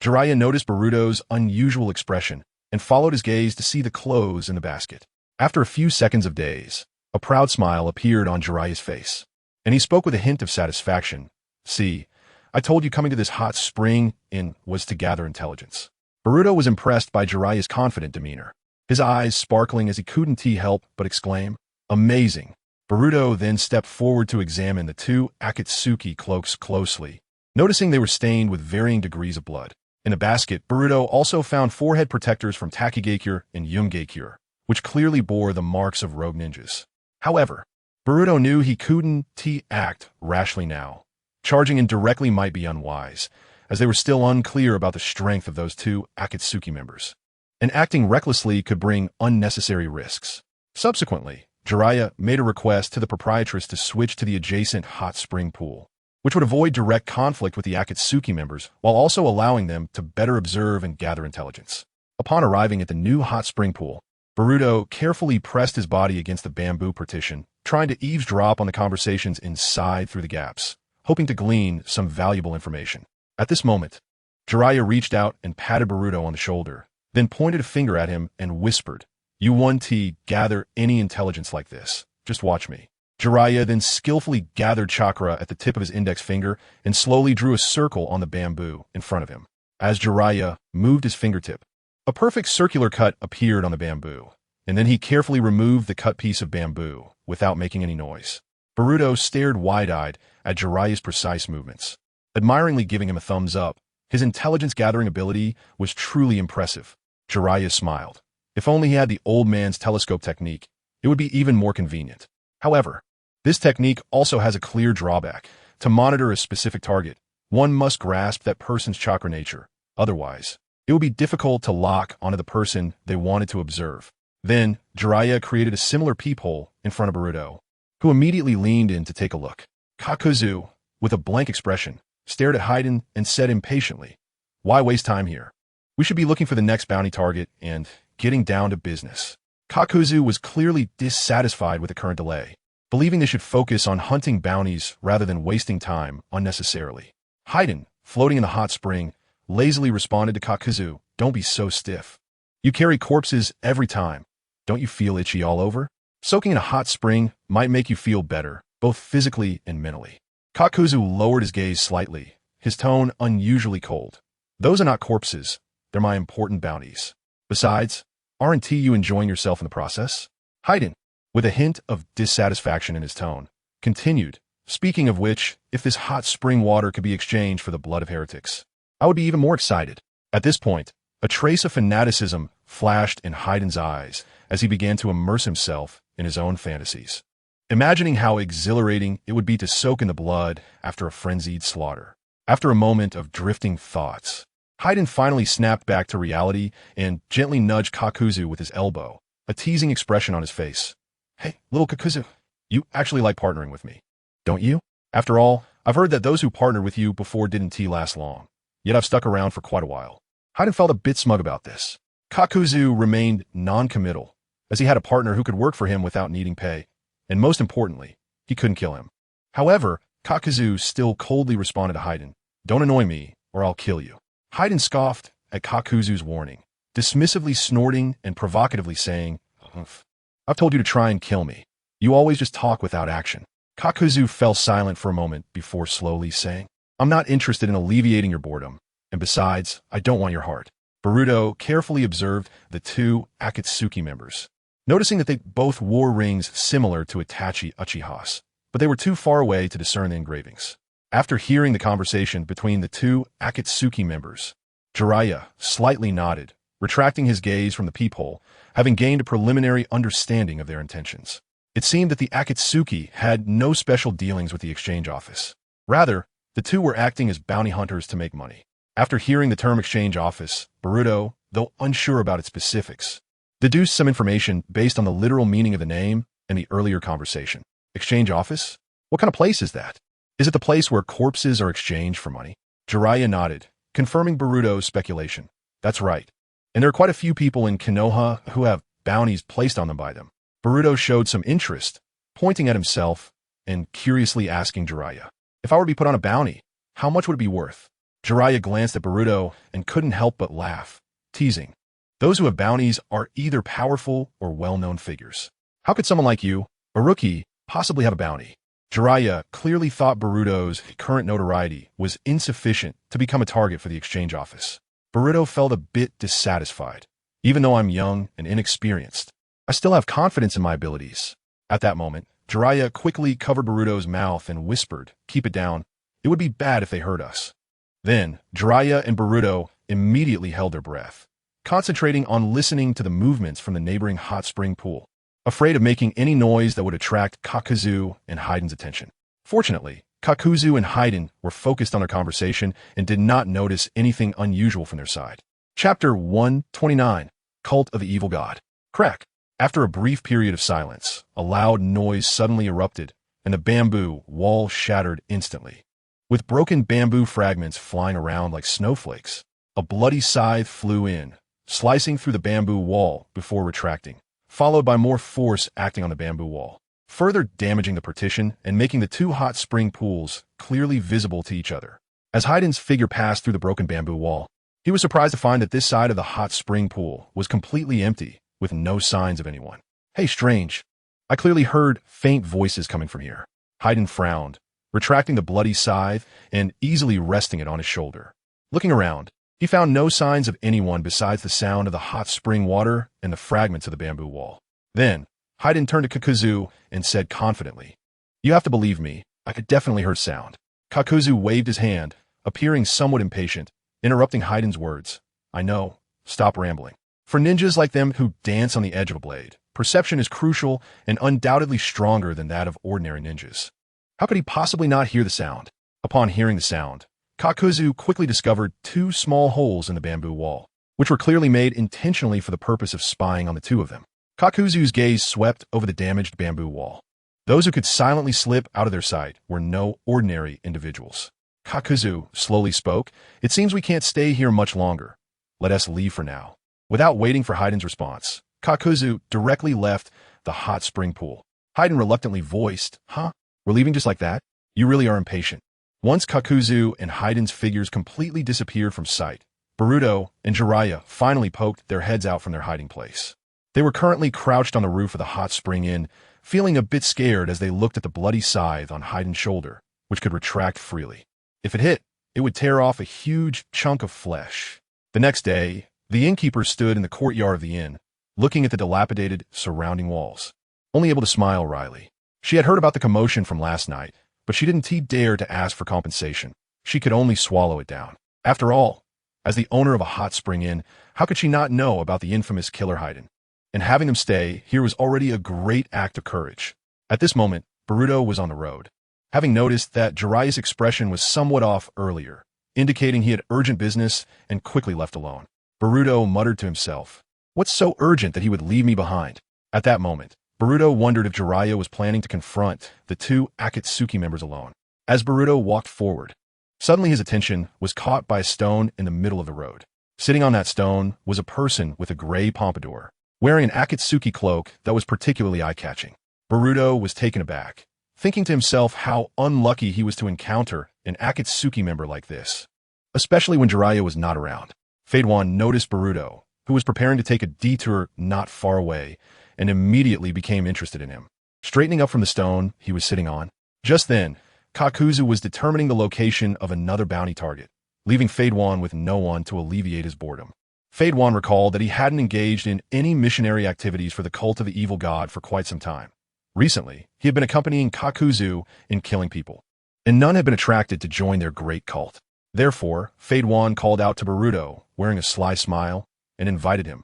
Jiraiya noticed Boruto's unusual expression and followed his gaze to see the clothes in the basket. After a few seconds of daze, a proud smile appeared on Jiraiya's face, and he spoke with a hint of satisfaction. See, I told you coming to this hot spring inn was to gather intelligence. Boruto was impressed by Jiraiya's confident demeanor, his eyes sparkling as he couldn't help but exclaim, Amazing. Boruto then stepped forward to examine the two Akatsuki cloaks closely, noticing they were stained with varying degrees of blood. In the basket, Boruto also found forehead protectors from Takigakure and Yumgakure, which clearly bore the marks of rogue ninjas. However, Boruto knew he couldn't act rashly now. Charging in directly might be unwise, as they were still unclear about the strength of those two Akatsuki members, and acting recklessly could bring unnecessary risks. Subsequently, Jiraiya made a request to the proprietress to switch to the adjacent hot spring pool, which would avoid direct conflict with the Akatsuki members while also allowing them to better observe and gather intelligence. Upon arriving at the new hot spring pool, Boruto carefully pressed his body against the bamboo partition, trying to eavesdrop on the conversations inside through the gaps, hoping to glean some valuable information. At this moment, Jiraiya reached out and patted Boruto on the shoulder, then pointed a finger at him and whispered, You won't gather any intelligence like this. Just watch me. Jiraiya then skillfully gathered chakra at the tip of his index finger and slowly drew a circle on the bamboo in front of him. As Jiraiya moved his fingertip, a perfect circular cut appeared on the bamboo, and then he carefully removed the cut piece of bamboo without making any noise. Boruto stared wide-eyed at Jiraiya's precise movements, admiringly giving him a thumbs up. His intelligence-gathering ability was truly impressive. Jiraiya smiled. If only he had the old man's telescope technique, it would be even more convenient. However, this technique also has a clear drawback. To monitor a specific target, one must grasp that person's chakra nature. Otherwise, it would be difficult to lock onto the person they wanted to observe. Then, Jiraiya created a similar peephole in front of Boruto, who immediately leaned in to take a look. Kakuzu, with a blank expression, stared at Hayden and said impatiently, Why waste time here? We should be looking for the next bounty target and getting down to business. Kakuzu was clearly dissatisfied with the current delay, believing they should focus on hunting bounties rather than wasting time unnecessarily. Hayden, floating in the hot spring, lazily responded to Kakuzu, Don't be so stiff. You carry corpses every time. Don't you feel itchy all over? Soaking in a hot spring might make you feel better, both physically and mentally. Kakuzu lowered his gaze slightly, his tone unusually cold. Those are not corpses. They're my important bounties. Besides, aren't you enjoying yourself in the process? Hayden, with a hint of dissatisfaction in his tone, continued, Speaking of which, if this hot spring water could be exchanged for the blood of heretics, I would be even more excited. At this point, a trace of fanaticism flashed in Hayden's eyes as he began to immerse himself in his own fantasies, imagining how exhilarating it would be to soak in the blood after a frenzied slaughter. After a moment of drifting thoughts, Hayden finally snapped back to reality and gently nudged Kakuzu with his elbow, a teasing expression on his face. Hey, little Kakuzu, you actually like partnering with me, don't you? After all, I've heard that those who partnered with you before didn't last long, yet I've stuck around for quite a while. Hayden felt a bit smug about this. Kakuzu remained non-committal, as he had a partner who could work for him without needing pay, and most importantly, he couldn't kill him. However, Kakuzu still coldly responded to Hayden, "Don't annoy me, or I'll kill you." Hayden scoffed at Kakuzu's warning, dismissively snorting and provocatively saying, "Umph. I've told you to try and kill me. You always just talk without action." Kakuzu fell silent for a moment before slowly saying, "I'm not interested in alleviating your boredom, and besides, I don't want your heart." Boruto carefully observed the two Akatsuki members, noticing that they both wore rings similar to Itachi Uchiha's, but they were too far away to discern the engravings. After hearing the conversation between the two Akatsuki members, Jiraiya slightly nodded, retracting his gaze from the peephole, having gained a preliminary understanding of their intentions. It seemed that the Akatsuki had no special dealings with the exchange office. Rather, the two were acting as bounty hunters to make money. After hearing the term exchange office, Boruto, though unsure about its specifics, deduced some information based on the literal meaning of the name and the earlier conversation. Exchange office? What kind of place is that? Is it the place where corpses are exchanged for money? Jiraiya nodded, confirming Boruto's speculation. That's right. And there are quite a few people in Konoha who have bounties placed on them by them. Boruto showed some interest, pointing at himself and curiously asking Jiraiya, "If I were to be put on a bounty, how much would it be worth?" Jiraiya glanced at Boruto and couldn't help but laugh, teasing. Those who have bounties are either powerful or well-known figures. How could someone like you, a rookie, possibly have a bounty? Jiraiya clearly thought Boruto's current notoriety was insufficient to become a target for the exchange office. Boruto felt a bit dissatisfied. Even though I'm young and inexperienced, I still have confidence in my abilities. At that moment, Jiraiya quickly covered Boruto's mouth and whispered, "Keep it down. It would be bad if they heard us." Then, Jiraiya and Boruto immediately held their breath, concentrating on listening to the movements from the neighboring hot spring pool, afraid of making any noise that would attract Kakuzu and Hayden's attention. Fortunately, Kakuzu and Hayden were focused on their conversation and did not notice anything unusual from their side. Chapter 129, Cult of the Evil God. Crack. After a brief period of silence, a loud noise suddenly erupted, and the bamboo wall shattered instantly. With broken bamboo fragments flying around like snowflakes, a bloody scythe flew in, slicing through the bamboo wall before retracting, followed by more force acting on the bamboo wall, further damaging the partition and making the two hot spring pools clearly visible to each other. As Hayden's figure passed through the broken bamboo wall, he was surprised to find that this side of the hot spring pool was completely empty, with no signs of anyone. "Hey, strange. I clearly heard faint voices coming from here." Hayden frowned, retracting the bloody scythe and easily resting it on his shoulder. Looking around, he found no signs of anyone besides the sound of the hot spring water and the fragments of the bamboo wall. Then, Hayden turned to Kakuzu and said confidently, "You have to believe me, I could definitely hear sound." Kakuzu waved his hand, appearing somewhat impatient, interrupting Hayden's words. "I know. Stop rambling. For ninjas like them who dance on the edge of a blade, perception is crucial and undoubtedly stronger than that of ordinary ninjas." How could he possibly not hear the sound? Upon hearing the sound, Kakuzu quickly discovered two small holes in the bamboo wall, which were clearly made intentionally for the purpose of spying on the two of them. Kakuzu's gaze swept over the damaged bamboo wall. Those who could silently slip out of their sight were no ordinary individuals. Kakuzu slowly spoke, "It seems we can't stay here much longer. Let us leave for now." Without waiting for Hayden's response, Kakuzu directly left the hot spring pool. Hayden reluctantly voiced, "Huh? We're leaving just like that? You really are impatient." Once Kakuzu and Hayden's figures completely disappeared from sight, Boruto and Jiraiya finally poked their heads out from their hiding place. They were currently crouched on the roof of the hot spring inn, feeling a bit scared as they looked at the bloody scythe on Hayden's shoulder, which could retract freely. If it hit, it would tear off a huge chunk of flesh. The next day, the innkeeper stood in the courtyard of the inn, looking at the dilapidated surrounding walls, only able to smile wryly. She had heard about the commotion from last night, but she didn't dare to ask for compensation. She could only swallow it down. After all, as the owner of a hot spring inn, how could she not know about the infamous killer Hayden? And having them stay here was already a great act of courage. At this moment, Boruto was on the road. Having noticed that Jiraiya's expression was somewhat off earlier, indicating he had urgent business and quickly left alone, Boruto muttered to himself, "What's so urgent that he would leave me behind?" At that moment, Boruto wondered if Jiraiya was planning to confront the two Akatsuki members alone. as Boruto walked forward. Suddenly his attention was caught by a stone in the middle of the road. Sitting on that stone was a person with a gray pompadour, wearing an Akatsuki cloak that was particularly eye-catching. Boruto was taken aback, thinking to himself how unlucky he was to encounter an Akatsuki member like this, especially when Jiraiya was not around. Fade One noticed Boruto, who was preparing to take a detour not far away, and immediately became interested in him. Straightening up from the stone he was sitting on, just then, Kakuzu was determining the location of another bounty target, leaving Fade One with no one to alleviate his boredom. Fade One recalled that he hadn't engaged in any missionary activities for the cult of the evil god for quite some time. Recently, he had been accompanying Kakuzu in killing people, and none had been attracted to join their great cult. Therefore, Fade One called out to Boruto, wearing a sly smile, and invited him.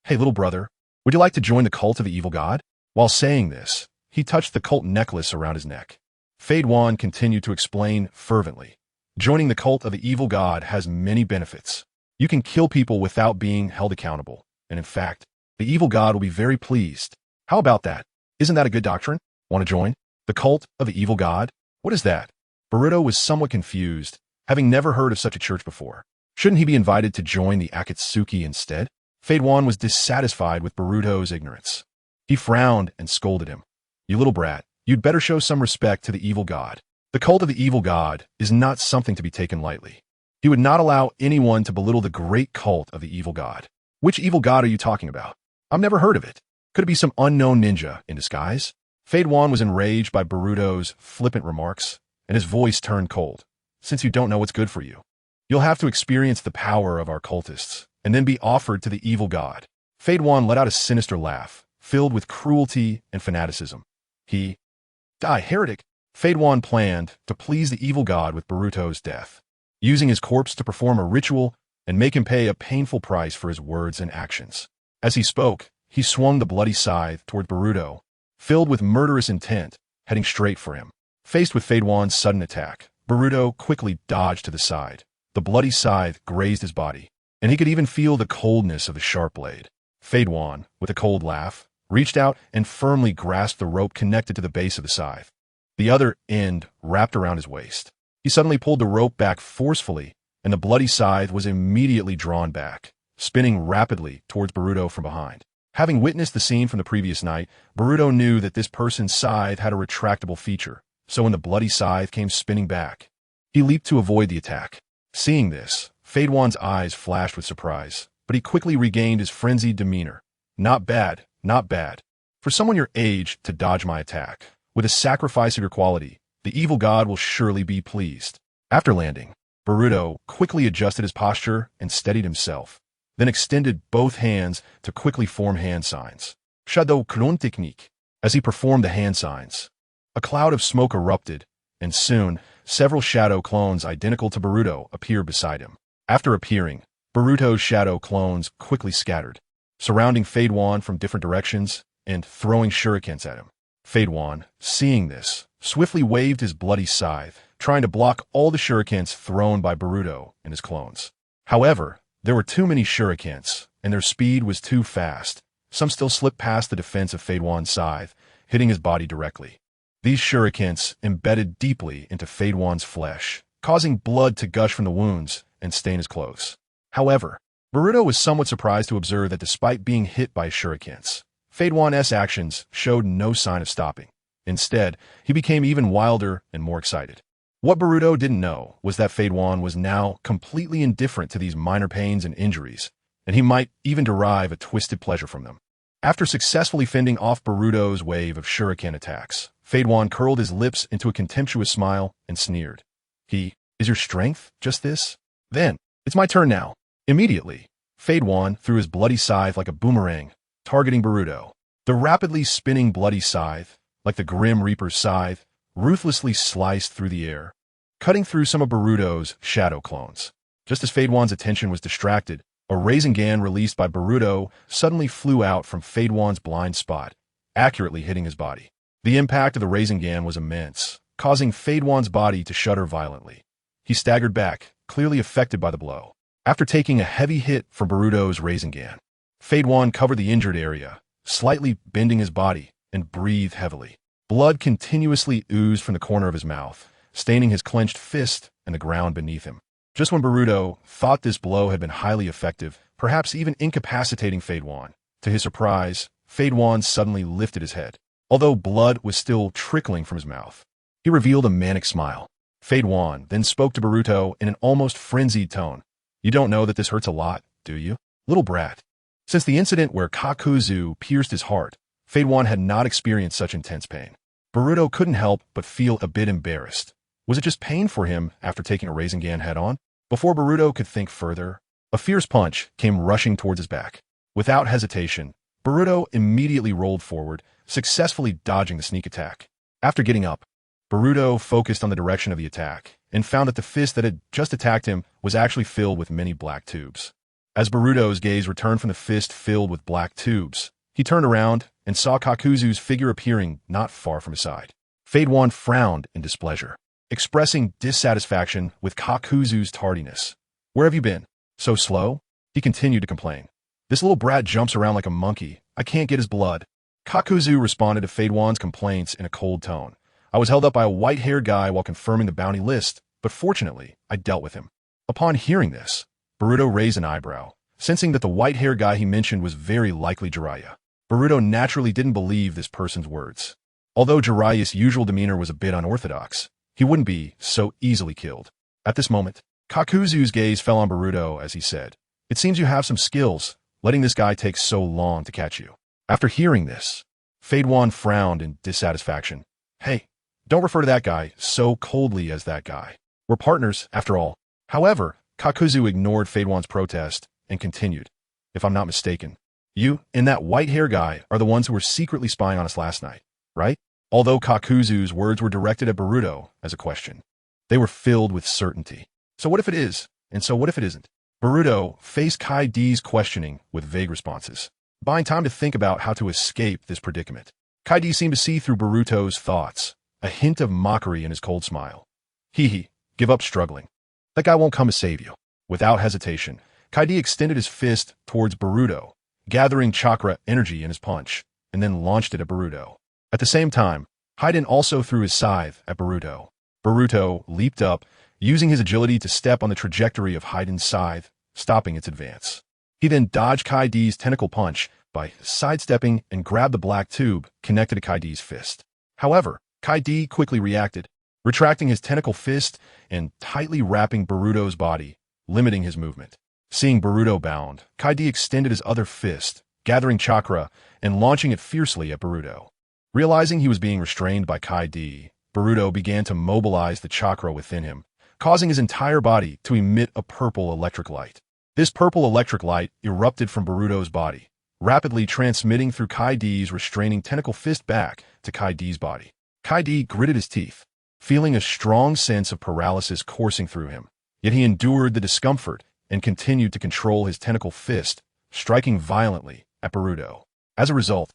"Hey, little brother, would you like to join the cult of the evil god?" While saying this, he touched the cult necklace around his neck. Fade One continued to explain fervently. Joining the cult of the evil god has many benefits. You can kill people without being held accountable, and in fact, the evil god will be very pleased. How about that? Isn't that a good doctrine? Want to join? The cult of the evil god? What is that? Boruto was somewhat confused, having never heard of such a church before. Shouldn't he be invited to join the Akatsuki instead? Fade One was dissatisfied with Boruto's ignorance. He frowned and scolded him. "You little brat, you'd better show some respect to the evil god. The cult of the evil god is not something to be taken lightly. He would not allow anyone to belittle the great cult of the evil god." "Which evil god are you talking about? I've never heard of it. Could it be some unknown ninja in disguise?" Fade One was enraged by Boruto's flippant remarks, and his voice turned cold. "Since you don't know what's good for you, you'll have to experience the power of our cultists, and then be offered to the evil god." Fade One let out a sinister laugh, filled with cruelty and fanaticism. He, "Die, heretic!" Fade One planned to please the evil god with Boruto's death, using his corpse to perform a ritual and make him pay a painful price for his words and actions. As he spoke, he swung the bloody scythe toward Boruto, filled with murderous intent, heading straight for him. Faced with Fade One's sudden attack, Boruto quickly dodged to the side. The bloody scythe grazed his body, and he could even feel the coldness of the sharp blade. Fade One, with a cold laugh, reached out and firmly grasped the rope connected to the base of the scythe. The other end wrapped around his waist. He suddenly pulled the rope back forcefully, and the bloody scythe was immediately drawn back, spinning rapidly towards Boruto from behind. Having witnessed the scene from the previous night, Boruto knew that this person's scythe had a retractable feature, so when the bloody scythe came spinning back, he leaped to avoid the attack. Seeing this, Fade One's eyes flashed with surprise, but he quickly regained his frenzied demeanor. "Not bad, not bad. For someone your age to dodge my attack. With a sacrifice of your quality, the evil god will surely be pleased." After landing, Boruto quickly adjusted his posture and steadied himself, then extended both hands to quickly form hand signs. Shadow Clone Technique. As he performed the hand signs, a cloud of smoke erupted, and soon, several shadow clones identical to Boruto appeared beside him. After appearing, Boruto's shadow clones quickly scattered, surrounding Fade One from different directions and throwing shurikens at him. Fade One, seeing this, swiftly waved his bloody scythe, trying to block all the shurikens thrown by Boruto and his clones. However, there were too many shurikens, and their speed was too fast. Some still slipped past the defense of Fade One's scythe, hitting his body directly. These shurikens embedded deeply into Fade One's flesh, causing blood to gush from the wounds and stain his clothes. However, Boruto was somewhat surprised to observe that despite being hit by shurikens, Fade One's actions showed no sign of stopping. Instead, he became even wilder and more excited. What Boruto didn't know was that Fade One was now completely indifferent to these minor pains and injuries, and he might even derive a twisted pleasure from them. After successfully fending off Boruto's wave of shuriken attacks, Fade One curled his lips into a contemptuous smile and sneered. Is your strength just this? Then, it's my turn now." Immediately, Fade One threw his bloody scythe like a boomerang, targeting Boruto. The rapidly spinning bloody scythe, like the Grim Reaper's scythe, ruthlessly sliced through the air, cutting through some of Boruto's shadow clones. Just as Fade One's attention was distracted, a Rasengan released by Boruto suddenly flew out from Fade One's blind spot, accurately hitting his body. The impact of the Rasengan was immense, causing Fade One's body to shudder violently. He staggered back, clearly affected by the blow. After taking a heavy hit from Boruto's Rasengan, Fade One covered the injured area, slightly bending his body, and breathed heavily. Blood continuously oozed from the corner of his mouth, staining his clenched fist and the ground beneath him. Just when Boruto thought this blow had been highly effective, perhaps even incapacitating Fade Wan, to his surprise, Fade Wan suddenly lifted his head. Although blood was still trickling from his mouth, he revealed a manic smile. Fade Wan then spoke to Boruto in an almost frenzied tone. "You don't know that this hurts a lot, do you, little brat?" Since the incident where Kakuzu pierced his heart, Fade Wan had not experienced such intense pain. Boruto couldn't help but feel a bit embarrassed. Was it just pain for him after taking a Rasengan head-on? Before Boruto could think further, a fierce punch came rushing towards his back. Without hesitation, Boruto immediately rolled forward, successfully dodging the sneak attack. After getting up, Boruto focused on the direction of the attack and found that the fist that had just attacked him was actually filled with many black tubes. As Boruto's gaze returned from the fist filled with black tubes, he turned around and saw Kakuzu's figure appearing not far from his side. Fade Wan frowned in displeasure, expressing dissatisfaction with Kakuzu's tardiness. "Where have you been? So slow?" he continued to complain. "This little brat jumps around like a monkey. I can't get his blood." Kakuzu responded to Fade Wan's complaints in a cold tone. "I was held up by a white-haired guy while confirming the bounty list, but fortunately, I dealt with him." Upon hearing this, Boruto raised an eyebrow, sensing that the white-haired guy he mentioned was very likely Jiraiya. Boruto naturally didn't believe this person's words. Although Jiraiya's usual demeanor was a bit unorthodox, he wouldn't be so easily killed. At this moment, Kakuzu's gaze fell on Boruto as he said, "It seems you have some skills, letting this guy take so long to catch you." After hearing this, Fade Wan frowned in dissatisfaction. "Hey, don't refer to that guy so coldly as that guy. We're partners, after all." However, Kakuzu ignored Fade Wan's protest and continued, "If I'm not mistaken, you and that white-haired guy are the ones who were secretly spying on us last night, right?" Although Kakuzu's words were directed at Boruto as a question, they were filled with certainty. "So what if it is? And so what if it isn't?" Boruto faced Kaidi's questioning with vague responses, buying time to think about how to escape this predicament. Kaidi seemed to see through Boruto's thoughts, a hint of mockery in his cold smile. "He, give up struggling. That guy won't come to save you." Without hesitation, Kaidi extended his fist towards Boruto, gathering chakra energy in his punch, and then launched it at Boruto. At the same time, Haiden also threw his scythe at Boruto. Boruto leaped up, using his agility to step on the trajectory of Haiden's scythe, stopping its advance. He then dodged Kaidi's tentacle punch by sidestepping and grabbed the black tube connected to Kaidi's fist. However, Kaidi quickly reacted, retracting his tentacle fist and tightly wrapping Boruto's body, limiting his movement. Seeing Boruto bound, Kaidi extended his other fist, gathering chakra and launching it fiercely at Boruto. Realizing he was being restrained by Kaidi, Boruto began to mobilize the chakra within him, causing his entire body to emit a purple electric light. This purple electric light erupted from Boruto's body, rapidly transmitting through Kaidi's restraining tentacle fist back to Kaidi's body. Kaidi gritted his teeth, feeling a strong sense of paralysis coursing through him. Yet he endured the discomfort and continued to control his tentacle fist, striking violently at Boruto. As a result,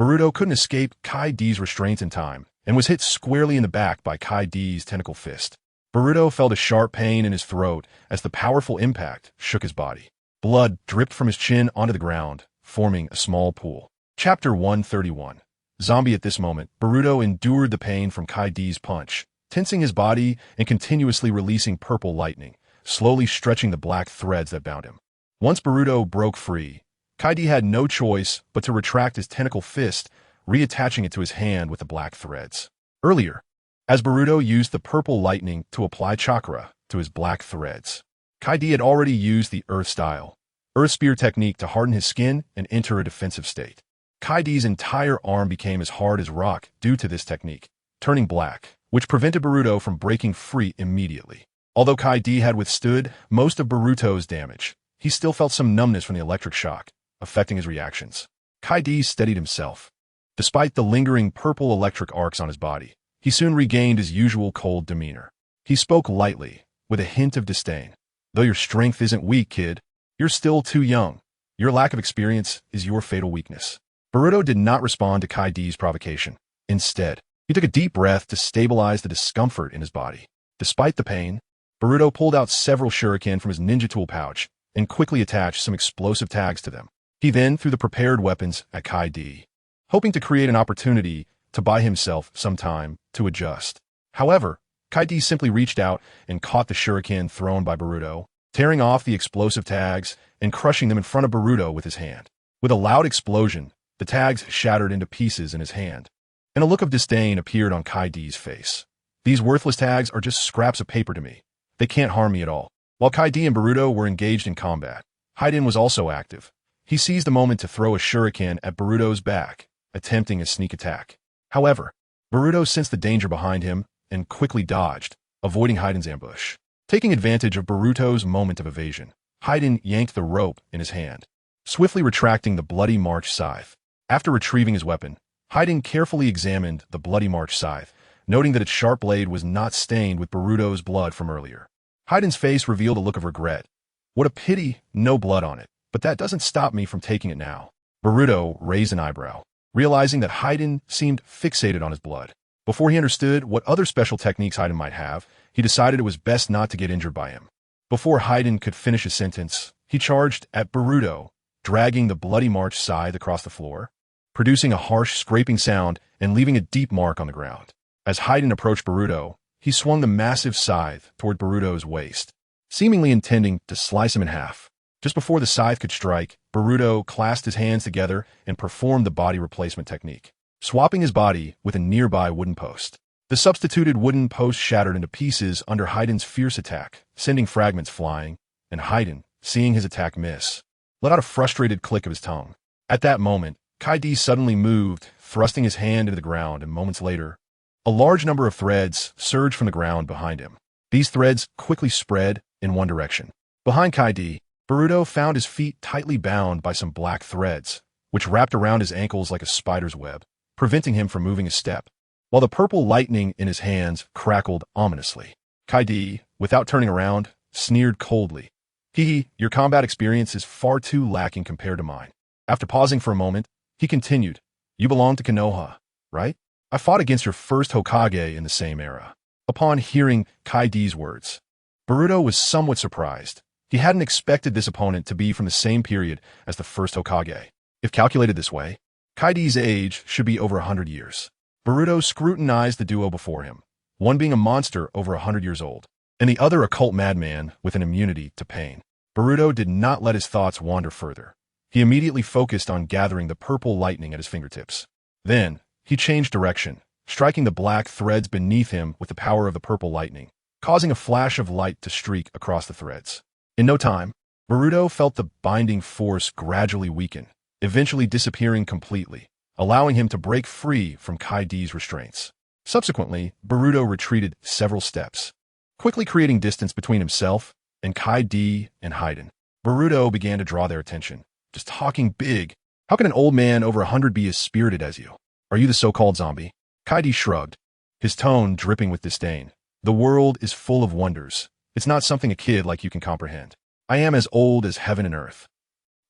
Boruto couldn't escape Kaidi's restraints in time and was hit squarely in the back by Kaidi's tentacle fist. Boruto felt a sharp pain in his throat as the powerful impact shook his body. Blood dripped from his chin onto the ground, forming a small pool. Chapter 131. Zombie. At this moment, Boruto endured the pain from Kaidi's punch, tensing his body and continuously releasing purple lightning, slowly stretching the black threads that bound him. Once Boruto broke free, Kaidi had no choice but to retract his tentacle fist, reattaching it to his hand with the black threads. Earlier, as Boruto used the purple lightning to apply chakra to his black threads, Kaidi had already used the Earth-style, Earth Spear technique to harden his skin and enter a defensive state. Kaidi's entire arm became as hard as rock due to this technique, turning black, which prevented Boruto from breaking free immediately. Although Kaidi had withstood most of Boruto's damage, he still felt some numbness from the electric shock, affecting his reactions. Kaidi steadied himself. Despite the lingering purple electric arcs on his body, he soon regained his usual cold demeanor. He spoke lightly, with a hint of disdain. "Though your strength isn't weak, kid, you're still too young. Your lack of experience is your fatal weakness." Boruto did not respond to Kaidi's provocation. Instead, he took a deep breath to stabilize the discomfort in his body. Despite the pain, Boruto pulled out several shuriken from his ninja tool pouch and quickly attached some explosive tags to them. He then threw the prepared weapons at Kaidi, hoping to create an opportunity to buy himself some time to adjust. However, Kaidi simply reached out and caught the shuriken thrown by Boruto, tearing off the explosive tags and crushing them in front of Boruto with his hand. With a loud explosion, the tags shattered into pieces in his hand, and a look of disdain appeared on Kaidi's face. These worthless tags are just scraps of paper to me. They can't harm me at all. While Kaidi and Boruto were engaged in combat, Hayden was also active. He seized the moment to throw a shuriken at Boruto's back, attempting a sneak attack. However, Boruto sensed the danger behind him and quickly dodged, avoiding Hayden's ambush. Taking advantage of Boruto's moment of evasion, Hayden yanked the rope in his hand, swiftly retracting the Bloody March scythe. After retrieving his weapon, Hayden carefully examined the Bloody March scythe, noting that its sharp blade was not stained with Boruto's blood from earlier. Hayden's face revealed a look of regret. What a pity, no blood on it, but that doesn't stop me from taking it now. Boruto raised an eyebrow, realizing that Hayden seemed fixated on his blood. Before he understood what other special techniques Hayden might have, he decided it was best not to get injured by him. Before Hayden could finish his sentence, he charged at Boruto, dragging the Bloody March scythe across the floor, producing a harsh scraping sound and leaving a deep mark on the ground. As Hayden approached Boruto, he swung the massive scythe toward Boruto's waist, seemingly intending to slice him in half. Just before the scythe could strike, Boruto clasped his hands together and performed the body replacement technique, swapping his body with a nearby wooden post. The substituted wooden post shattered into pieces under Hayden's fierce attack, sending fragments flying, and Hayden, seeing his attack miss, let out a frustrated click of his tongue. At that moment, Kaidi suddenly moved, thrusting his hand into the ground, and moments later, a large number of threads surged from the ground behind him. These threads quickly spread in one direction. Behind Kaidi, Boruto found his feet tightly bound by some black threads, which wrapped around his ankles like a spider's web, preventing him from moving a step, while the purple lightning in his hands crackled ominously. Kaidi, without turning around, sneered coldly. Your combat experience is far too lacking compared to mine. After pausing for a moment, he continued, You belong to Konoha, right? I fought against your first Hokage in the same era. Upon hearing Kaidi's words, Boruto was somewhat surprised. He hadn't expected this opponent to be from the same period as the first Hokage. If calculated this way, Kaidi's age should be over 100 years. Boruto scrutinized the duo before him, one being a monster over 100 years old, and the other a cult madman with an immunity to pain. Boruto did not let his thoughts wander further. He immediately focused on gathering the purple lightning at his fingertips. Then, he changed direction, striking the black threads beneath him with the power of the purple lightning, causing a flash of light to streak across the threads. In no time, Boruto felt the binding force gradually weaken, eventually disappearing completely, allowing him to break free from Kaidi's restraints. Subsequently, Boruto retreated several steps, quickly creating distance between himself and Kaidi and Hayden. Boruto began to draw their attention. Just talking big. How can an old man over 100 be as spirited as you? Are you the so-called zombie? Kaidi shrugged, his tone dripping with disdain. The world is full of wonders. It's not something a kid like you can comprehend. I am as old as heaven and earth.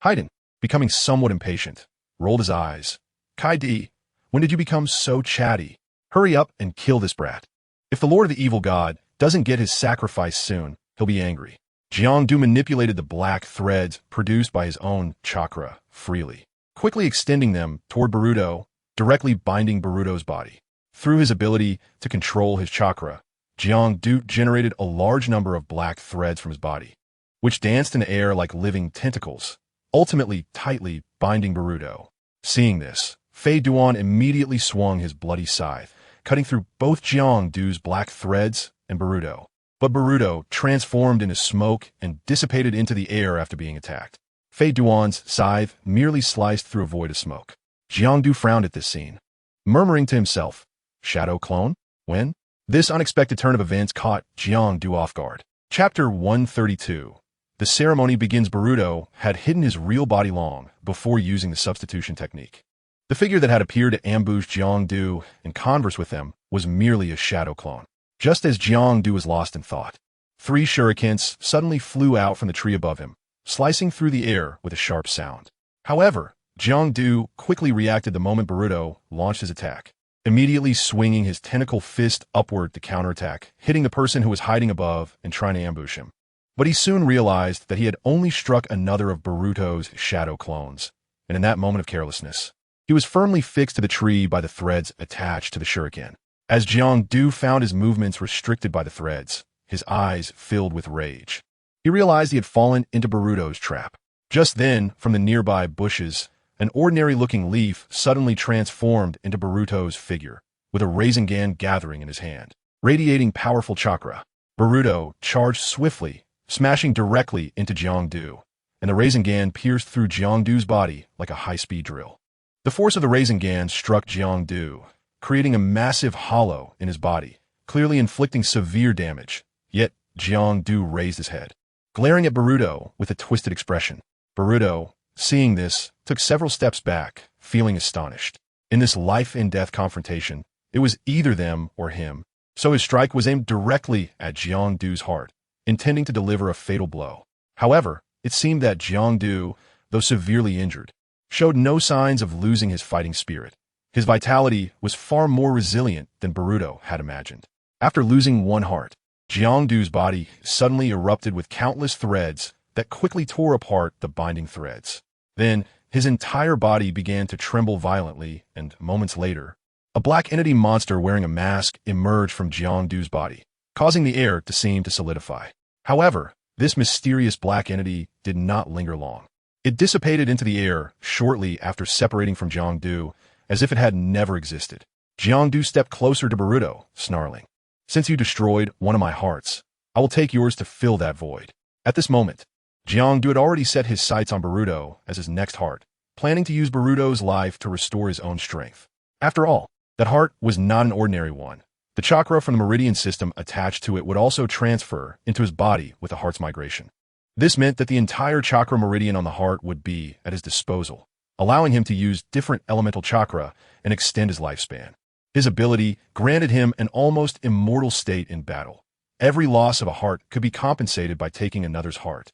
Hayden, becoming somewhat impatient, rolled his eyes. Kaidi, when did you become so chatty? Hurry up and kill this brat. If the Lord of the Evil God doesn't get his sacrifice soon, he'll be angry. Jiangdu manipulated the black threads produced by his own chakra freely, quickly extending them toward Boruto, directly binding Boruto's body. Through his ability to control his chakra, Jiangdu generated a large number of black threads from his body, which danced in the air like living tentacles, ultimately tightly binding Boruto. Seeing this, Fei Duan immediately swung his bloody scythe, cutting through both Jiangdu's black threads and Boruto. But Boruto transformed into smoke and dissipated into the air after being attacked. Fei Duan's scythe merely sliced through a void of smoke. Jiangdu frowned at this scene, murmuring to himself, Shadow clone? When? This unexpected turn of events caught Jiangdu off guard. Chapter 132. The ceremony begins. Boruto had hidden his real body long before using the substitution technique. The figure that had appeared to ambush Jiangdu and converse with them was merely a shadow clone. Just as Jiangdu was lost in thought, 3 shurikens suddenly flew out from the tree above him, slicing through the air with a sharp sound. However, Jiangdu quickly reacted the moment Boruto launched his attack, immediately swinging his tentacle fist upward to counterattack, hitting the person who was hiding above and trying to ambush him. But he soon realized that he had only struck another of Boruto's shadow clones, and in that moment of carelessness, he was firmly fixed to the tree by the threads attached to the shuriken. As Jiang-Du found his movements restricted by the threads, his eyes filled with rage. He realized he had fallen into Boruto's trap. Just then, from the nearby bushes, an ordinary-looking leaf suddenly transformed into Boruto's figure, with a Rasengan gathering in his hand, radiating powerful chakra. Boruto charged swiftly, smashing directly into Jiang-Du, and the Rasengan pierced through Jiang-Du's body like a high-speed drill. The force of the Rasengan struck Jiang-Du, creating a massive hollow in his body, clearly inflicting severe damage. Yet, Jiang-Du raised his head, glaring at Boruto with a twisted expression. Boruto, seeing this, took several steps back, feeling astonished. In this life-and-death confrontation, it was either them or him, so his strike was aimed directly at Jiang-Du's heart, intending to deliver a fatal blow. However, it seemed that Jiang-Du, though severely injured, showed no signs of losing his fighting spirit. His vitality was far more resilient than Boruto had imagined. After losing one heart, Jiang-Du's body suddenly erupted with countless threads that quickly tore apart the binding threads. Then, his entire body began to tremble violently, and moments later, a black entity monster wearing a mask emerged from Jiang-Du's body, causing the air to seem to solidify. However, this mysterious black entity did not linger long. It dissipated into the air shortly after separating from Jiang-Du, as if it had never existed. Jiang-Du stepped closer to Boruto, snarling, "Since you destroyed one of my hearts, I will take yours to fill that void." At this moment, Jiang-Du had already set his sights on Boruto as his next heart, planning to use Boruto's life to restore his own strength. After all, that heart was not an ordinary one. The chakra from the meridian system attached to it would also transfer into his body with the heart's migration. This meant that the entire chakra meridian on the heart would be at his disposal, allowing him to use different elemental chakra and extend his lifespan. His ability granted him an almost immortal state in battle. Every loss of a heart could be compensated by taking another's heart.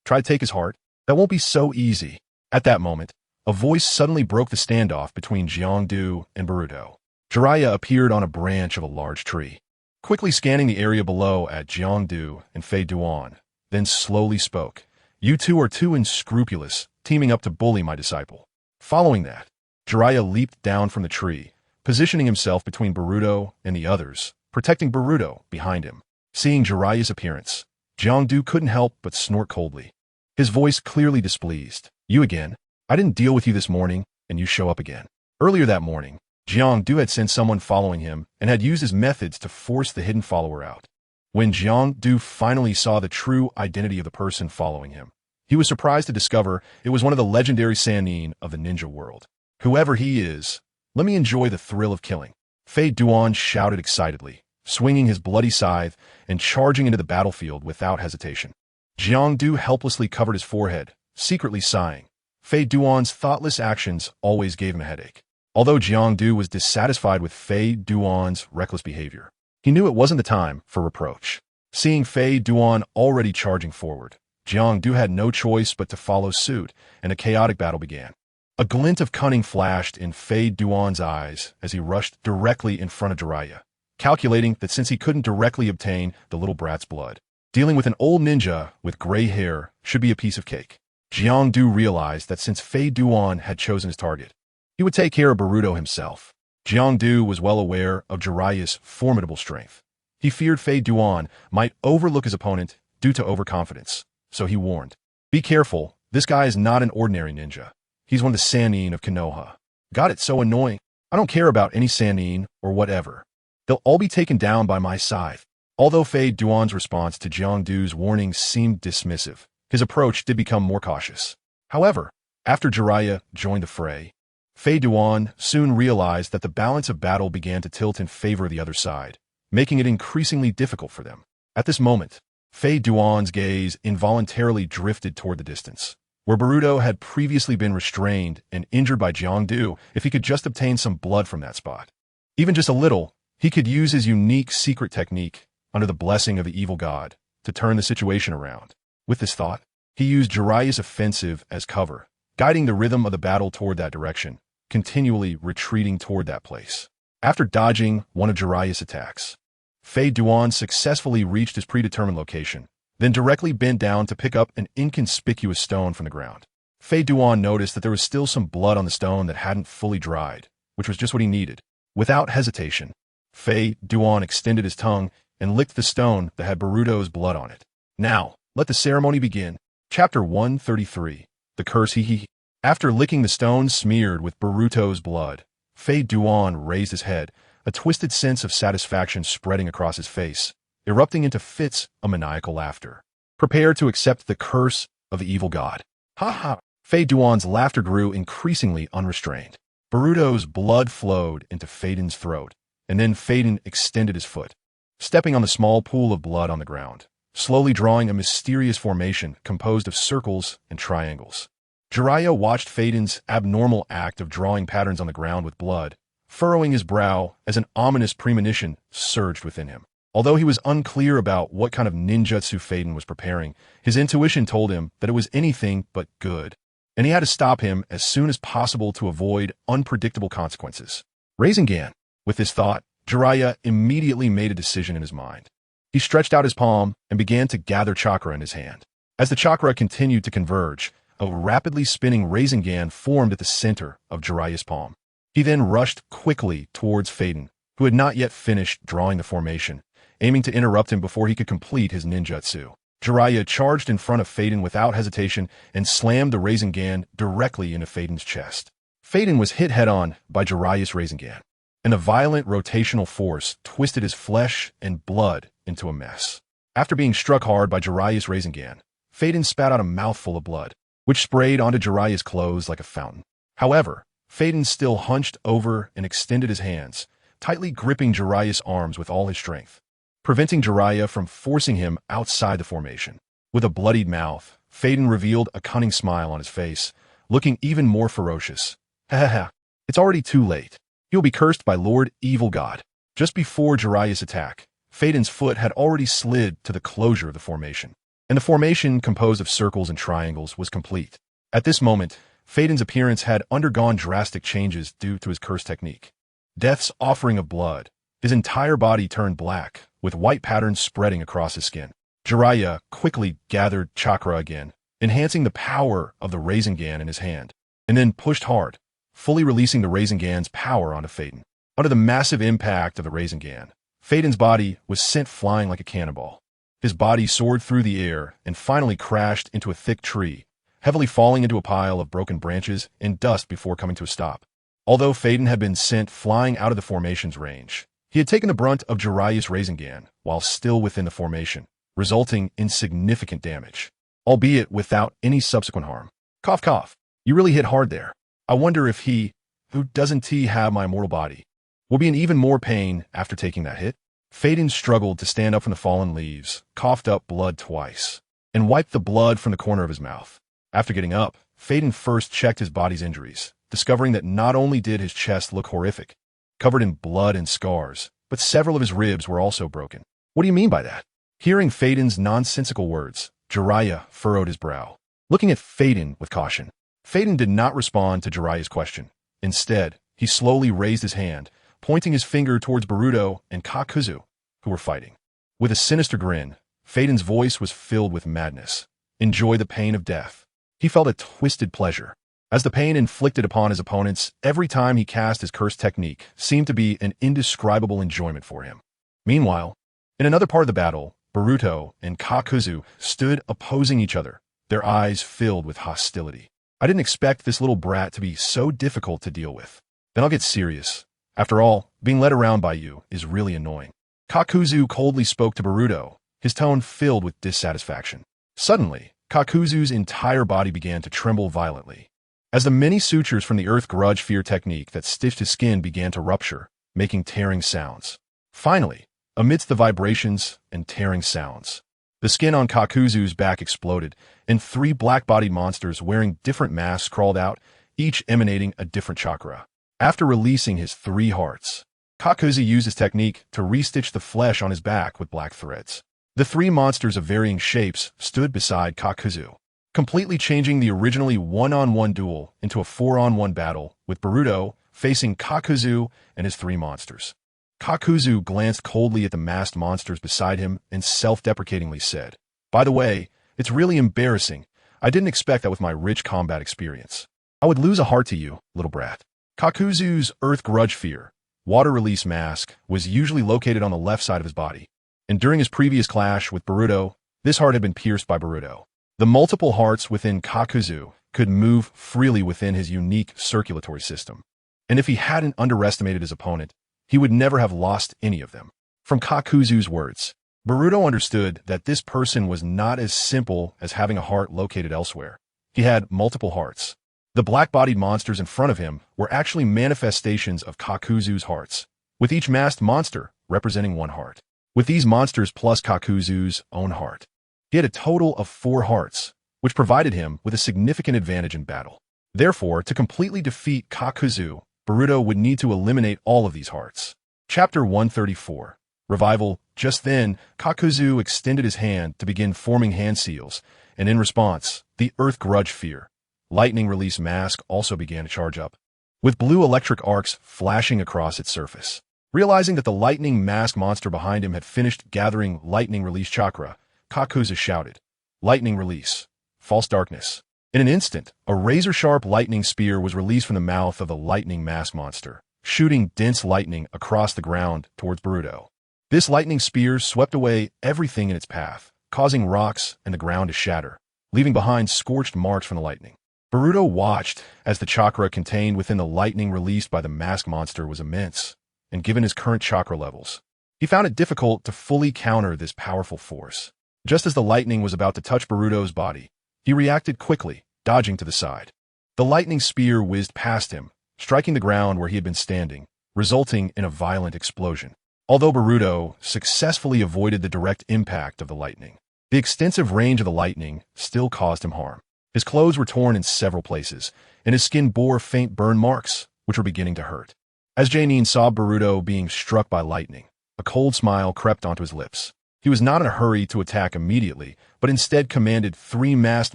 Try to take his heart? That won't be so easy. At that moment, a voice suddenly broke the standoff between Jiang-Du and Boruto. Jiraiya appeared on a branch of a large tree, quickly scanning the area below at Jiang-Du and Fei Duan, then slowly spoke. "You two are too unscrupulous, teaming up to bully my disciple." Following that, Jiraiya leaped down from the tree, positioning himself between Boruto and the others, protecting Boruto behind him. Seeing Jiraiya's appearance, Jiang-Du couldn't help but snort coldly, his voice clearly displeased. "You again? I didn't deal with you this morning, and you show up again." Earlier that morning, Jiang-Du had sent someone following him and had used his methods to force the hidden follower out. When Jiang-Du finally saw the true identity of the person following him, he was surprised to discover it was one of the legendary Sannin of the ninja world. "Whoever he is, let me enjoy the thrill of killing," Fei Duan shouted excitedly, swinging his bloody scythe and charging into the battlefield without hesitation. Jiang-Du helplessly covered his forehead, secretly sighing. Fei Duan's thoughtless actions always gave him a headache. Although Jiang-Du was dissatisfied with Fei Duan's reckless behavior, he knew it wasn't the time for reproach. Seeing Fei Duan already charging forward, Jiang-Du had no choice but to follow suit, and a chaotic battle began. A glint of cunning flashed in Fei Duan's eyes as he rushed directly in front of Jiraiya, calculating that since he couldn't directly obtain the little brat's blood, dealing with an old ninja with gray hair should be a piece of cake. Jiang-Du realized that since Fei Duan had chosen his target, he would take care of Boruto himself. Jiang-Du was well aware of Jiraiya's formidable strength. He feared Fei Duan might overlook his opponent due to overconfidence, so he warned, "Be careful, this guy is not an ordinary ninja. He's one of the Sannin of Konoha." "Got it, so annoying. I don't care about any Sannin or whatever. They'll all be taken down by my scythe." Although Fei Duan's response to Jiang-Du's warning seemed dismissive, his approach did become more cautious. However, after Jiraiya joined the fray, Fei Duan soon realized that the balance of battle began to tilt in favor of the other side, making it increasingly difficult for them. At this moment, Fei Duan's gaze involuntarily drifted toward the distance, where Boruto had previously been restrained and injured by Jiang-Du. If he could just obtain some blood from that spot, even just a little, he could use his unique secret technique, under the blessing of the evil god, to turn the situation around. With this thought, he used Jiraiya's offensive as cover, guiding the rhythm of the battle toward that direction, continually retreating toward that place. After dodging one of Jiraiya's attacks, Fei Duan successfully reached his predetermined location, then directly bent down to pick up an inconspicuous stone from the ground. Fei Duan noticed that there was still some blood on the stone that hadn't fully dried, which was just what he needed. Without hesitation, Fei Duan extended his tongue and licked the stone that had Boruto's blood on it. Now, let the ceremony begin. Chapter 133. The Curse He. After licking the stone smeared with Boruto's blood, Fei Duan raised his head, a twisted sense of satisfaction spreading across his face, erupting into fits of maniacal laughter. Prepare to accept the curse of the evil god. Ha ha! Fei Duan's laughter grew increasingly unrestrained. Boruto's blood flowed into Feiden's throat, and then Feiden extended his foot, stepping on the small pool of blood on the ground, slowly drawing a mysterious formation composed of circles and triangles. Jiraiya watched Feiden's abnormal act of drawing patterns on the ground with blood, furrowing his brow as an ominous premonition surged within him. Although he was unclear about what kind of ninjutsu Feiden was preparing, his intuition told him that it was anything but good, and he had to stop him as soon as possible to avoid unpredictable consequences. Rasengan. With this thought, Jiraiya immediately made a decision in his mind. He stretched out his palm and began to gather chakra in his hand. As the chakra continued to converge, a rapidly spinning Rasengan formed at the center of Jiraiya's palm. He then rushed quickly towards Feiden, who had not yet finished drawing the formation, aiming to interrupt him before he could complete his ninjutsu. Jiraiya charged in front of Feiden without hesitation and slammed the Rasengan directly into Feiden's chest. Feiden was hit head-on by Jiraiya's Rasengan, and the violent rotational force twisted his flesh and blood into a mess. After being struck hard by Jiraiya's Rasengan, Feiden spat out a mouthful of blood, which sprayed onto Jiraiya's clothes like a fountain. However, Feiden still hunched over and extended his hands, tightly gripping Jiraiya's arms with all his strength, preventing Jiraiya from forcing him outside the formation. With a bloodied mouth, Feiden revealed a cunning smile on his face, looking even more ferocious. Ha ha ha, it's already too late. He'll be cursed by Lord Evil God. Just before Jiraiya's attack, Feiden's foot had already slid to the closure of the formation, and the formation composed of circles and triangles was complete. At this moment, Feiden's appearance had undergone drastic changes due to his curse technique. Death's offering of blood. His entire body turned black, with white patterns spreading across his skin. Jiraiya quickly gathered chakra again, enhancing the power of the Rasengan in his hand, and then pushed hard, fully releasing the Rasengan's power onto Feiden. Under the massive impact of the Rasengan, Feiden's body was sent flying like a cannonball. His body soared through the air and finally crashed into a thick tree, heavily falling into a pile of broken branches and dust before coming to a stop. Although Feiden had been sent flying out of the formation's range, he had taken the brunt of Jiraiya's Rasengan while still within the formation, resulting in significant damage, albeit without any subsequent harm. Cough cough, you really hit hard there. I wonder if he, who doesn't have my immortal body, will be in even more pain after taking that hit. Feiden struggled to stand up from the fallen leaves, coughed up blood twice, and wiped the blood from the corner of his mouth. After getting up, Feiden first checked his body's injuries, discovering that not only did his chest look horrific, covered in blood and scars, but several of his ribs were also broken. What do you mean by that? Hearing Feiden's nonsensical words, Jiraiya furrowed his brow, looking at Feiden with caution. Feiden did not respond to Jiraiya's question. Instead, he slowly raised his hand, pointing his finger towards Boruto and Kakuzu, who were fighting. With a sinister grin, Feiden's voice was filled with madness. Enjoy the pain of death. He felt a twisted pleasure, as the pain inflicted upon his opponents every time he cast his curse technique seemed to be an indescribable enjoyment for him. Meanwhile, in another part of the battle, Boruto and Kakuzu stood opposing each other, their eyes filled with hostility. I didn't expect this little brat to be so difficult to deal with. Then I'll get serious. After all, being led around by you is really annoying. Kakuzu coldly spoke to Boruto, his tone filled with dissatisfaction. Suddenly, Kakuzu's entire body began to tremble violently, as the many sutures from the Earth Grudge Fear technique that stitched his skin began to rupture, making tearing sounds. Finally, amidst the vibrations and tearing sounds, the skin on Kakuzu's back exploded, and 3 black-bodied monsters wearing different masks crawled out, each emanating a different chakra. After releasing his 3 hearts, Kakuzu used his technique to restitch the flesh on his back with black threads. The 3 monsters of varying shapes stood beside Kakuzu, completely changing the originally one-on-one duel into a 4-on-1 battle, with Boruto facing Kakuzu and his 3 monsters. Kakuzu glanced coldly at the masked monsters beside him and self-deprecatingly said, "By the way, it's really embarrassing. I didn't expect that with my rich combat experience. I would lose a heart to you, little brat." Kakuzu's Earth Grudge Fear, water release mask, was usually located on the left side of his body. And during his previous clash with Boruto, this heart had been pierced by Boruto. The multiple hearts within Kakuzu could move freely within his unique circulatory system. And if he hadn't underestimated his opponent, he would never have lost any of them. From Kakuzu's words, Boruto understood that this person was not as simple as having a heart located elsewhere. He had multiple hearts. The black-bodied monsters in front of him were actually manifestations of Kakuzu's hearts, with each masked monster representing one heart. With these monsters plus Kakuzu's own heart, he had a total of 4 hearts, which provided him with a significant advantage in battle. Therefore, to completely defeat Kakuzu, Boruto would need to eliminate all of these hearts. Chapter 134. Revival. Just then, Kakuzu extended his hand to begin forming hand seals, and in response, the Earth Grudge Fear, lightning release mask also began to charge up, with blue electric arcs flashing across its surface. Realizing that the lightning mask monster behind him had finished gathering lightning release chakra, Kakuzu shouted, "Lightning release. False darkness." In an instant, a razor-sharp lightning spear was released from the mouth of the lightning mask monster, shooting dense lightning across the ground towards Boruto. This lightning spear swept away everything in its path, causing rocks and the ground to shatter, leaving behind scorched marks from the lightning. Boruto watched as the chakra contained within the lightning released by the mask monster was immense, and given his current chakra levels, he found it difficult to fully counter this powerful force. Just as the lightning was about to touch Boruto's body, he reacted quickly, dodging to the side. The lightning spear whizzed past him, striking the ground where he had been standing, resulting in a violent explosion. Although Boruto successfully avoided the direct impact of the lightning, the extensive range of the lightning still caused him harm. His clothes were torn in several places, and his skin bore faint burn marks, which were beginning to hurt. As Jainin saw Boruto being struck by lightning, a cold smile crept onto his lips. He was not in a hurry to attack immediately, but instead commanded 3 masked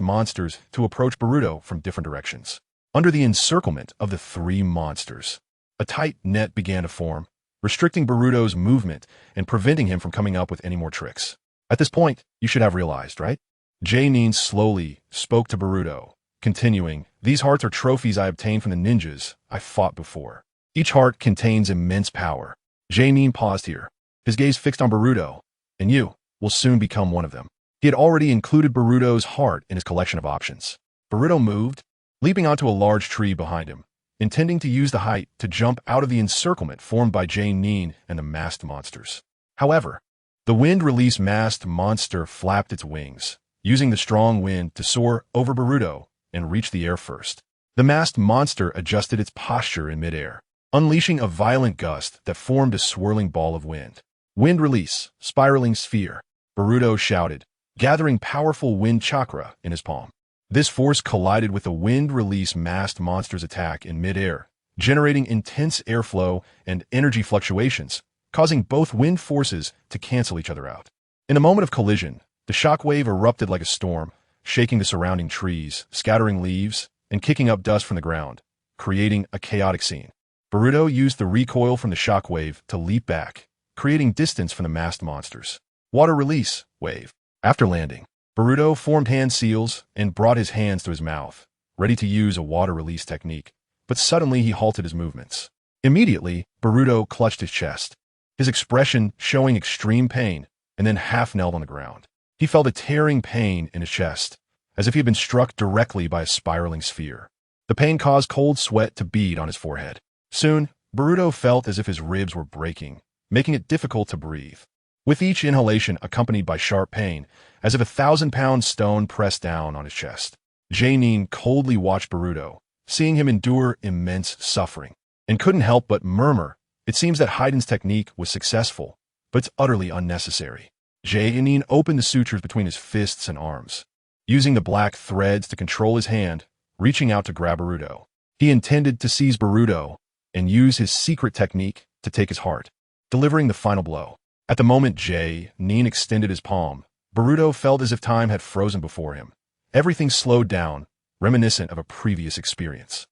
monsters to approach Boruto from different directions. Under the encirclement of the 3 monsters, a tight net began to form, restricting Boruto's movement and preventing him from coming up with any more tricks. At this point, you should have realized, right? Jainin slowly spoke to Boruto, continuing, "These hearts are trophies I obtained from the ninjas I fought before. Each heart contains immense power." Jainin paused here, his gaze fixed on Boruto, "And you will soon become one of them." He had already included Boruto's heart in his collection of options. Boruto moved, leaping onto a large tree behind him, intending to use the height to jump out of the encirclement formed by Jainin and the masked monsters. However, the wind-release masked monster flapped its wings, using the strong wind to soar over Boruto and reach the air first. The masked monster adjusted its posture in midair, unleashing a violent gust that formed a swirling ball of wind. "Wind release, spiraling sphere," Boruto shouted, gathering powerful wind chakra in his palm. This force collided with the wind release masked monster's attack in midair, generating intense airflow and energy fluctuations, causing both wind forces to cancel each other out. In a moment of collision, the shockwave erupted like a storm, shaking the surrounding trees, scattering leaves, and kicking up dust from the ground, creating a chaotic scene. Boruto used the recoil from the shockwave to leap back, creating distance from the masked monsters. Water release wave. After landing, Boruto formed hand seals and brought his hands to his mouth, ready to use a water release technique, but suddenly he halted his movements. Immediately, Boruto clutched his chest, his expression showing extreme pain, and then half-knelt on the ground. He felt a tearing pain in his chest, as if he had been struck directly by a spiraling sphere. The pain caused cold sweat to bead on his forehead. Soon, Boruto felt as if his ribs were breaking, making it difficult to breathe. With each inhalation accompanied by sharp pain, as if a 1,000-pound stone pressed down on his chest. Jainin coldly watched Boruto, seeing him endure immense suffering, and couldn't help but murmur, "It seems that Haiden's technique was successful, but it's utterly unnecessary." Jainin opened the sutures between his fists and arms, using the black threads to control his hand, reaching out to grab Boruto. He intended to seize Boruto and use his secret technique to take his heart, delivering the final blow. At the moment Jainin extended his palm, Boruto felt as if time had frozen before him. Everything slowed down, reminiscent of a previous experience.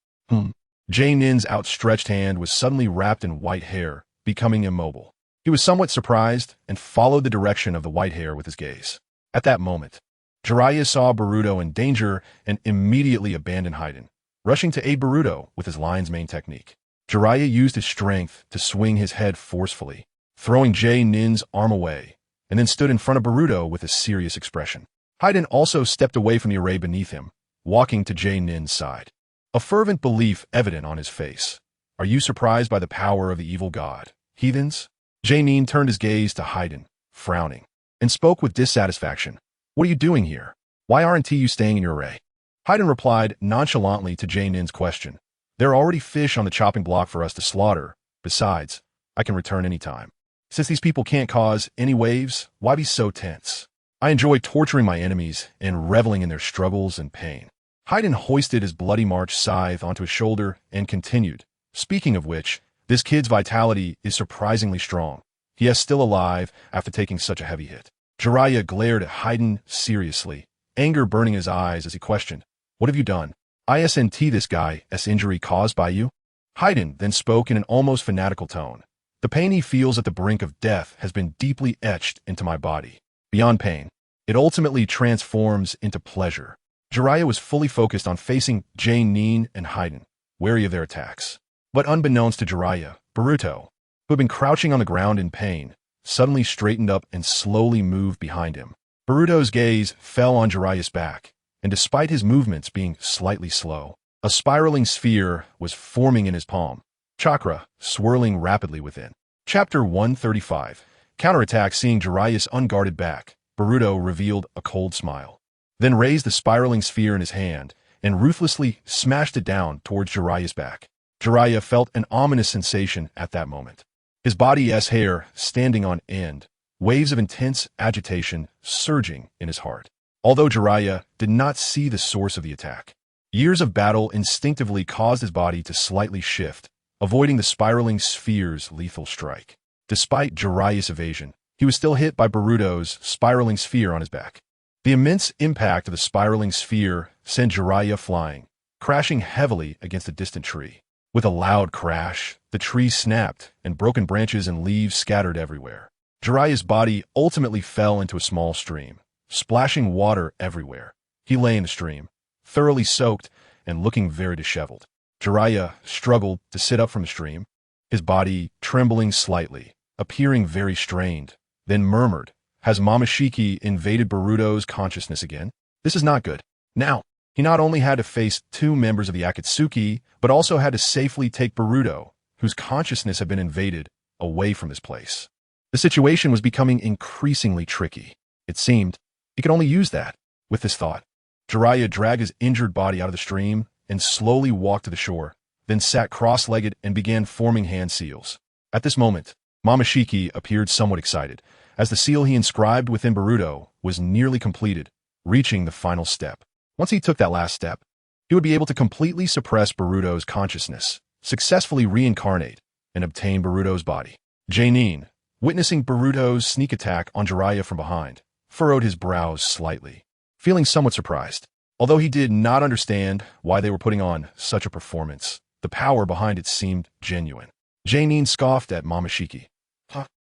Jainin's outstretched hand was suddenly wrapped in white hair, becoming immobile. He was somewhat surprised and followed the direction of the white hair with his gaze. At that moment, Jiraiya saw Boruto in danger and immediately abandoned Haiden, rushing to aid Boruto with his lion's mane technique. Jiraiya used his strength to swing his head forcefully, throwing J-Nin's arm away, and then stood in front of Boruto with a serious expression. Hayden also stepped away from the array beneath him, walking to J-Nin's side, a fervent belief evident on his face. Are you surprised by the power of the evil god, heathens? J-Nin turned his gaze to Hayden, frowning, and spoke with dissatisfaction. What are you doing here? Why aren't you staying in your array? Hayden replied nonchalantly to J-Nin's question. There are already fish on the chopping block for us to slaughter. Besides, I can return any time. Since these people can't cause any waves, why be so tense? I enjoy torturing my enemies and reveling in their struggles and pain. Hayden hoisted his bloody march scythe onto his shoulder and continued. Speaking of which, this kid's vitality is surprisingly strong. He is still alive after taking such a heavy hit. Jiraiya glared at Hayden seriously, anger burning his eyes as he questioned, What have you done? Isn't this guy's injury caused by you? Hayden then spoke in an almost fanatical tone. The pain he feels at the brink of death has been deeply etched into my body. Beyond pain, it ultimately transforms into pleasure. Jiraiya was fully focused on facing J-Nin and Hayden, wary of their attacks. But unbeknownst to Jiraiya, Boruto, who had been crouching on the ground in pain, suddenly straightened up and slowly moved behind him. Boruto's gaze fell on Jiraiya's back, and despite his movements being slightly slow, a spiraling sphere was forming in his palm, chakra swirling rapidly within. Chapter 135. Counterattack. Seeing Jiraiya's unguarded back, Boruto revealed a cold smile, then raised the spiraling sphere in his hand and ruthlessly smashed it down towards Jiraiya's back. Jiraiya felt an ominous sensation at that moment. His body's hair standing on end, waves of intense agitation surging in his heart. Although Jiraiya did not see the source of the attack, years of battle instinctively caused his body to slightly shift, avoiding the spiraling sphere's lethal strike. Despite Jiraiya's evasion, he was still hit by Boruto's spiraling sphere on his back. The immense impact of the spiraling sphere sent Jiraiya flying, crashing heavily against a distant tree. With a loud crash, the tree snapped and broken branches and leaves scattered everywhere. Jiraiya's body ultimately fell into a small stream, splashing water everywhere. He lay in the stream, thoroughly soaked and looking very disheveled. Jiraiya struggled to sit up from the stream, his body trembling slightly, appearing very strained, then murmured, Has Momoshiki invaded Boruto's consciousness again? This is not good. Now, he not only had to face two members of the Akatsuki, but also had to safely take Boruto, whose consciousness had been invaded, away from his place. The situation was becoming increasingly tricky. It seemed he could only use that. With this thought, Jiraiya dragged his injured body out of the stream and slowly walked to the shore, then sat cross-legged and began forming hand seals. At this moment, Momoshiki appeared somewhat excited, as the seal he inscribed within Boruto was nearly completed, reaching the final step. Once he took that last step, he would be able to completely suppress Boruto's consciousness, successfully reincarnate, and obtain Boruto's body. J-Nin, witnessing Boruto's sneak attack on Jiraiya from behind, furrowed his brows slightly, feeling somewhat surprised. Although he did not understand why they were putting on such a performance, the power behind it seemed genuine. J-Nin scoffed at Momoshiki.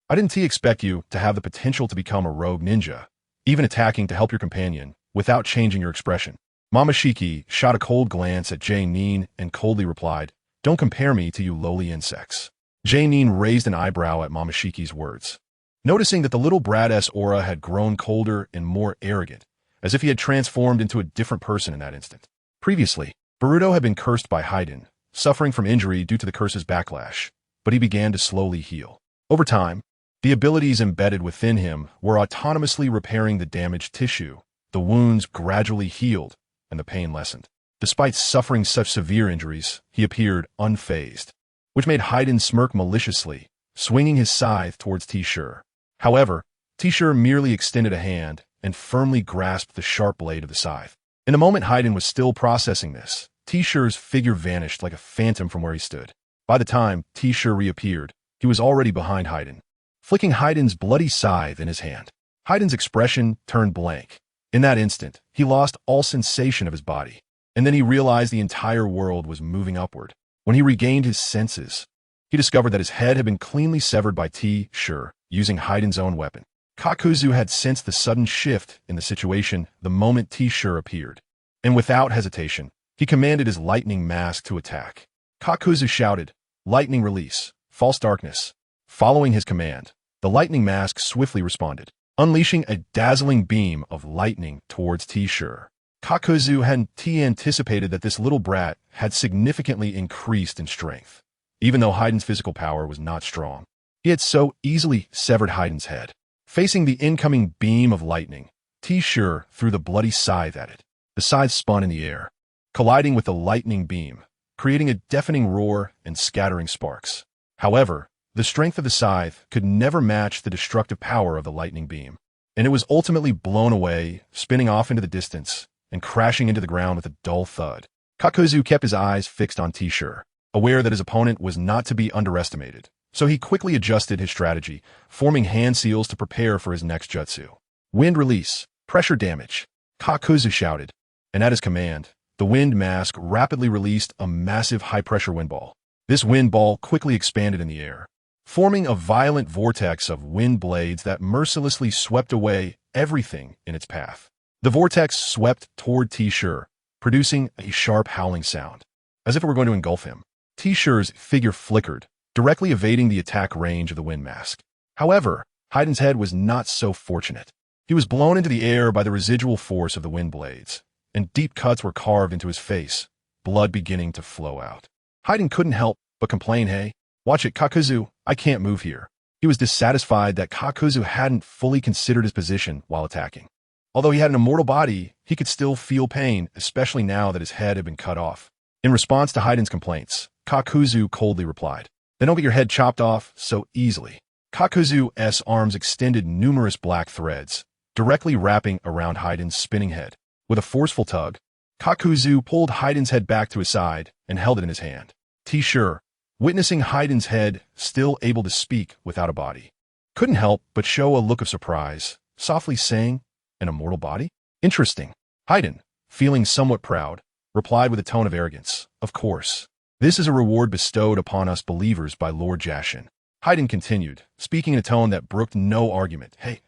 I didn't expect you to have the potential to become a rogue ninja, even attacking to help your companion, without changing your expression. Momoshiki shot a cold glance at J-Nin and coldly replied, Don't compare me to you lowly insects. J-Nin raised an eyebrow at Momoshiki's words, noticing that the little brat's aura had grown colder and more arrogant, as if he had transformed into a different person in that instant. Previously, Boruto had been cursed by Hayden, suffering from injury due to the curse's backlash, but he began to slowly heal. Over time, the abilities embedded within him were autonomously repairing the damaged tissue. The wounds gradually healed, and the pain lessened. Despite suffering such severe injuries, he appeared unfazed, which made Hayden smirk maliciously, swinging his scythe towards T-Shirt. However, T-Shirt merely extended a hand and firmly grasped the sharp blade of the scythe. In the moment Hayden was still processing this, T-Shirt's figure vanished like a phantom from where he stood. By the time T-Shirt reappeared, he was already behind Hayden, flicking Hayden's bloody scythe in his hand. Hayden's expression turned blank. In that instant, he lost all sensation of his body, and then he realized the entire world was moving upward. When he regained his senses, he discovered that his head had been cleanly severed by T-Shirt using Hayden's own weapon. Kakuzu had sensed the sudden shift in the situation the moment T-Shirt appeared, and without hesitation, he commanded his lightning mask to attack. Kakuzu shouted, Lightning release. False darkness. Following his command, the lightning mask swiftly responded, unleashing a dazzling beam of lightning towards T-Sure. Kakuzu hadn't anticipated that this little brat had significantly increased in strength. Even though Heiden's physical power was not strong, he had so easily severed Heiden's head. Facing the incoming beam of lightning, T-Sure threw the bloody scythe at it. The scythe spun in the air, colliding with the lightning beam, creating a deafening roar and scattering sparks. However, the strength of the scythe could never match the destructive power of the lightning beam, and it was ultimately blown away, spinning off into the distance and crashing into the ground with a dull thud. Kakuzu kept his eyes fixed on T-Sure, aware that his opponent was not to be underestimated, so he quickly adjusted his strategy, forming hand seals to prepare for his next jutsu. Wind release, pressure damage, Kakuzu shouted, and at his command, the wind mask rapidly released a massive high-pressure wind ball. This wind ball quickly expanded in the air, forming a violent vortex of wind blades that mercilessly swept away everything in its path. The vortex swept toward T-Sure, producing a sharp howling sound, as if it were going to engulf him. T-Sure's figure flickered, directly evading the attack range of the wind mask. However, Heiden's head was not so fortunate. He was blown into the air by the residual force of the wind blades, and deep cuts were carved into his face, blood beginning to flow out. Heiden couldn't help but complain, "Hey, watch it, Kakuzu, I can't move here." He was dissatisfied that Kakuzu hadn't fully considered his position while attacking. Although he had an immortal body, he could still feel pain, especially now that his head had been cut off. In response to Heiden's complaints, Kakuzu coldly replied, "Then don't get your head chopped off so easily." Kakuzu's arms extended numerous black threads, directly wrapping around Heiden's spinning head. With a forceful tug, Kakuzu pulled Heiden's head back to his side and held it in his hand. T-Sure, witnessing Heiden's head still able to speak without a body, couldn't help but show a look of surprise, softly saying, "An immortal body? Interesting." Heiden, feeling somewhat proud, replied with a tone of arrogance, "Of course. This is a reward bestowed upon us believers by Lord Jashin." Heiden continued, speaking in a tone that brooked no argument. "Hey,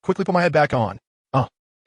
quickly put my head back on.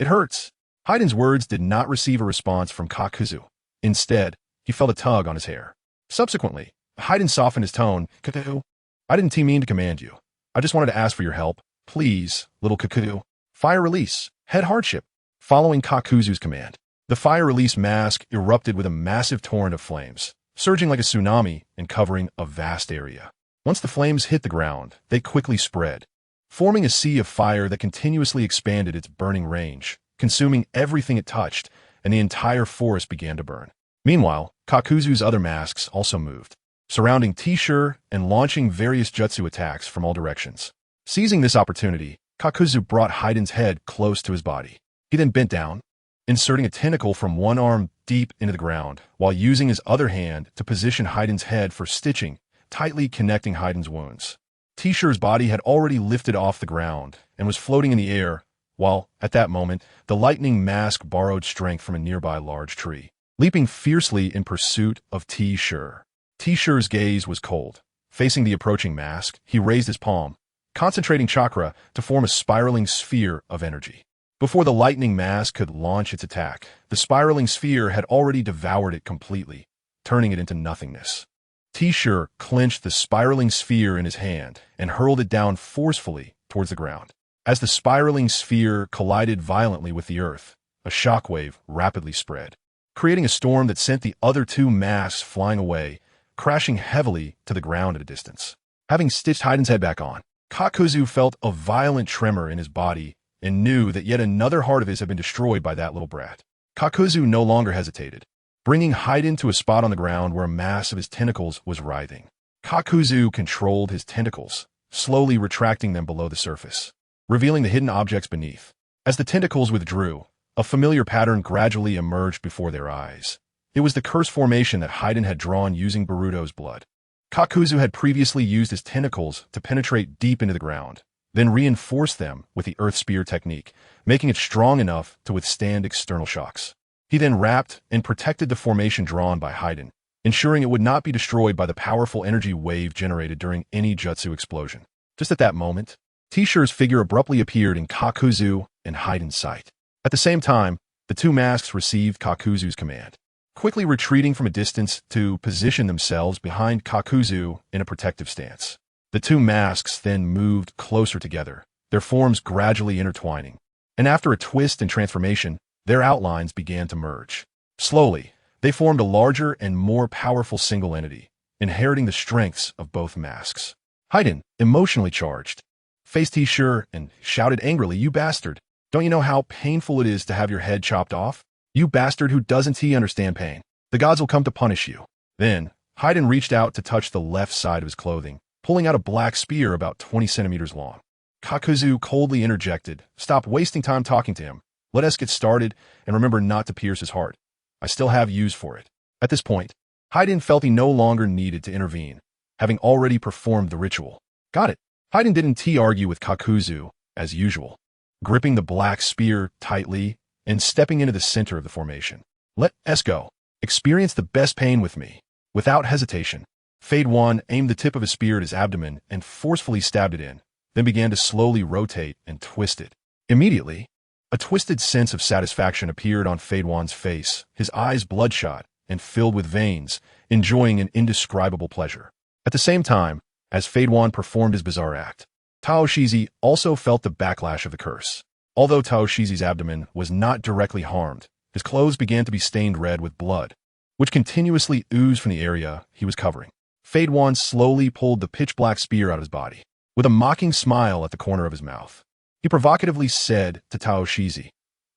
It hurts." Heiden's words did not receive a response from Kakuzu. Instead, he felt a tug on his hair. Subsequently, Heiden softened his tone. "Kakuzu, I didn't mean to command you. I just wanted to ask for your help. Please, little Kakuzu. Fire release, head hardship." Following Kakuzu's command, the fire release mask erupted with a massive torrent of flames, surging like a tsunami and covering a vast area. Once the flames hit the ground, they quickly spread, forming a sea of fire that continuously expanded its burning range, consuming everything it touched, and the entire forest began to burn. Meanwhile, Kakuzu's other masks also moved, surrounding T-Sure and launching various jutsu attacks from all directions. Seizing this opportunity, Kakuzu brought Heiden's head close to his body. He then bent down, inserting a tentacle from one arm deep into the ground, while using his other hand to position Heiden's head for stitching, tightly connecting Heiden's wounds. T-Sure's body had already lifted off the ground and was floating in the air, while, at that moment, the lightning mask borrowed strength from a nearby large tree, leaping fiercely in pursuit of T-Sure. T-Sure's gaze was cold. Facing the approaching mask, he raised his palm, concentrating chakra to form a spiraling sphere of energy. Before the lightning mask could launch its attack, the spiraling sphere had already devoured it completely, turning it into nothingness. T-Sure clenched the spiraling sphere in his hand and hurled it down forcefully towards the ground. As the spiraling sphere collided violently with the earth, a shockwave rapidly spread, creating a storm that sent the other two masks flying away, crashing heavily to the ground at a distance. Having stitched Heiden's head back on, Kakuzu felt a violent tremor in his body and knew that yet another heart of his had been destroyed by that little brat. Kakuzu no longer hesitated, bringing Heiden to a spot on the ground where a mass of his tentacles was writhing. Kakuzu controlled his tentacles, slowly retracting them below the surface, revealing the hidden objects beneath. As the tentacles withdrew, a familiar pattern gradually emerged before their eyes. It was the curse formation that Heiden had drawn using Boruto's blood. Kakuzu had previously used his tentacles to penetrate deep into the ground, then reinforce them with the Earth Spear technique, making it strong enough to withstand external shocks. He then wrapped and protected the formation drawn by Heiden, ensuring it would not be destroyed by the powerful energy wave generated during any jutsu explosion. Just at that moment, T-Sure's figure abruptly appeared in Kakuzu and Heiden's sight. At the same time, the two masks received Kakuzu's command. quickly retreating from a distance to position themselves behind Kakuzu in a protective stance. The two masks then moved closer together, their forms gradually intertwining. And after a twist and transformation, their outlines began to merge. Slowly, they formed a larger and more powerful single entity, inheriting the strengths of both masks. Haiden, emotionally charged, faced He sure and shouted angrily, "You bastard! Don't you know how painful it is to have your head chopped off? You bastard who doesn't He understand pain? The gods will come to punish you." Then, Haiden reached out to touch the left side of his clothing, pulling out a black spear about 20 centimeters long. Kakuzu coldly interjected, "Stop wasting time talking to him. Let us get started, and remember not to pierce his heart. I still have use for it." At this point, Haiden felt he no longer needed to intervene, having already performed the ritual. Got it. Haiden didn't argue with Kakuzu, as usual, gripping the black spear tightly and stepping into the center of the formation. "Let us go. Experience the best pain with me." Without hesitation, Fade One aimed the tip of his spear at his abdomen and forcefully stabbed it in, then began to slowly rotate and twist it. Immediately, a twisted sense of satisfaction appeared on Fade One's face, his eyes bloodshot and filled with veins, enjoying an indescribable pleasure. At the same time, as Fade One performed his bizarre act, Taoshizi also felt the backlash of the curse. Although Taoshizi's abdomen was not directly harmed, his clothes began to be stained red with blood, which continuously oozed from the area he was covering. Fade One slowly pulled the pitch-black spear out of his body, with a mocking smile at the corner of his mouth. He provocatively said to Taoshizi,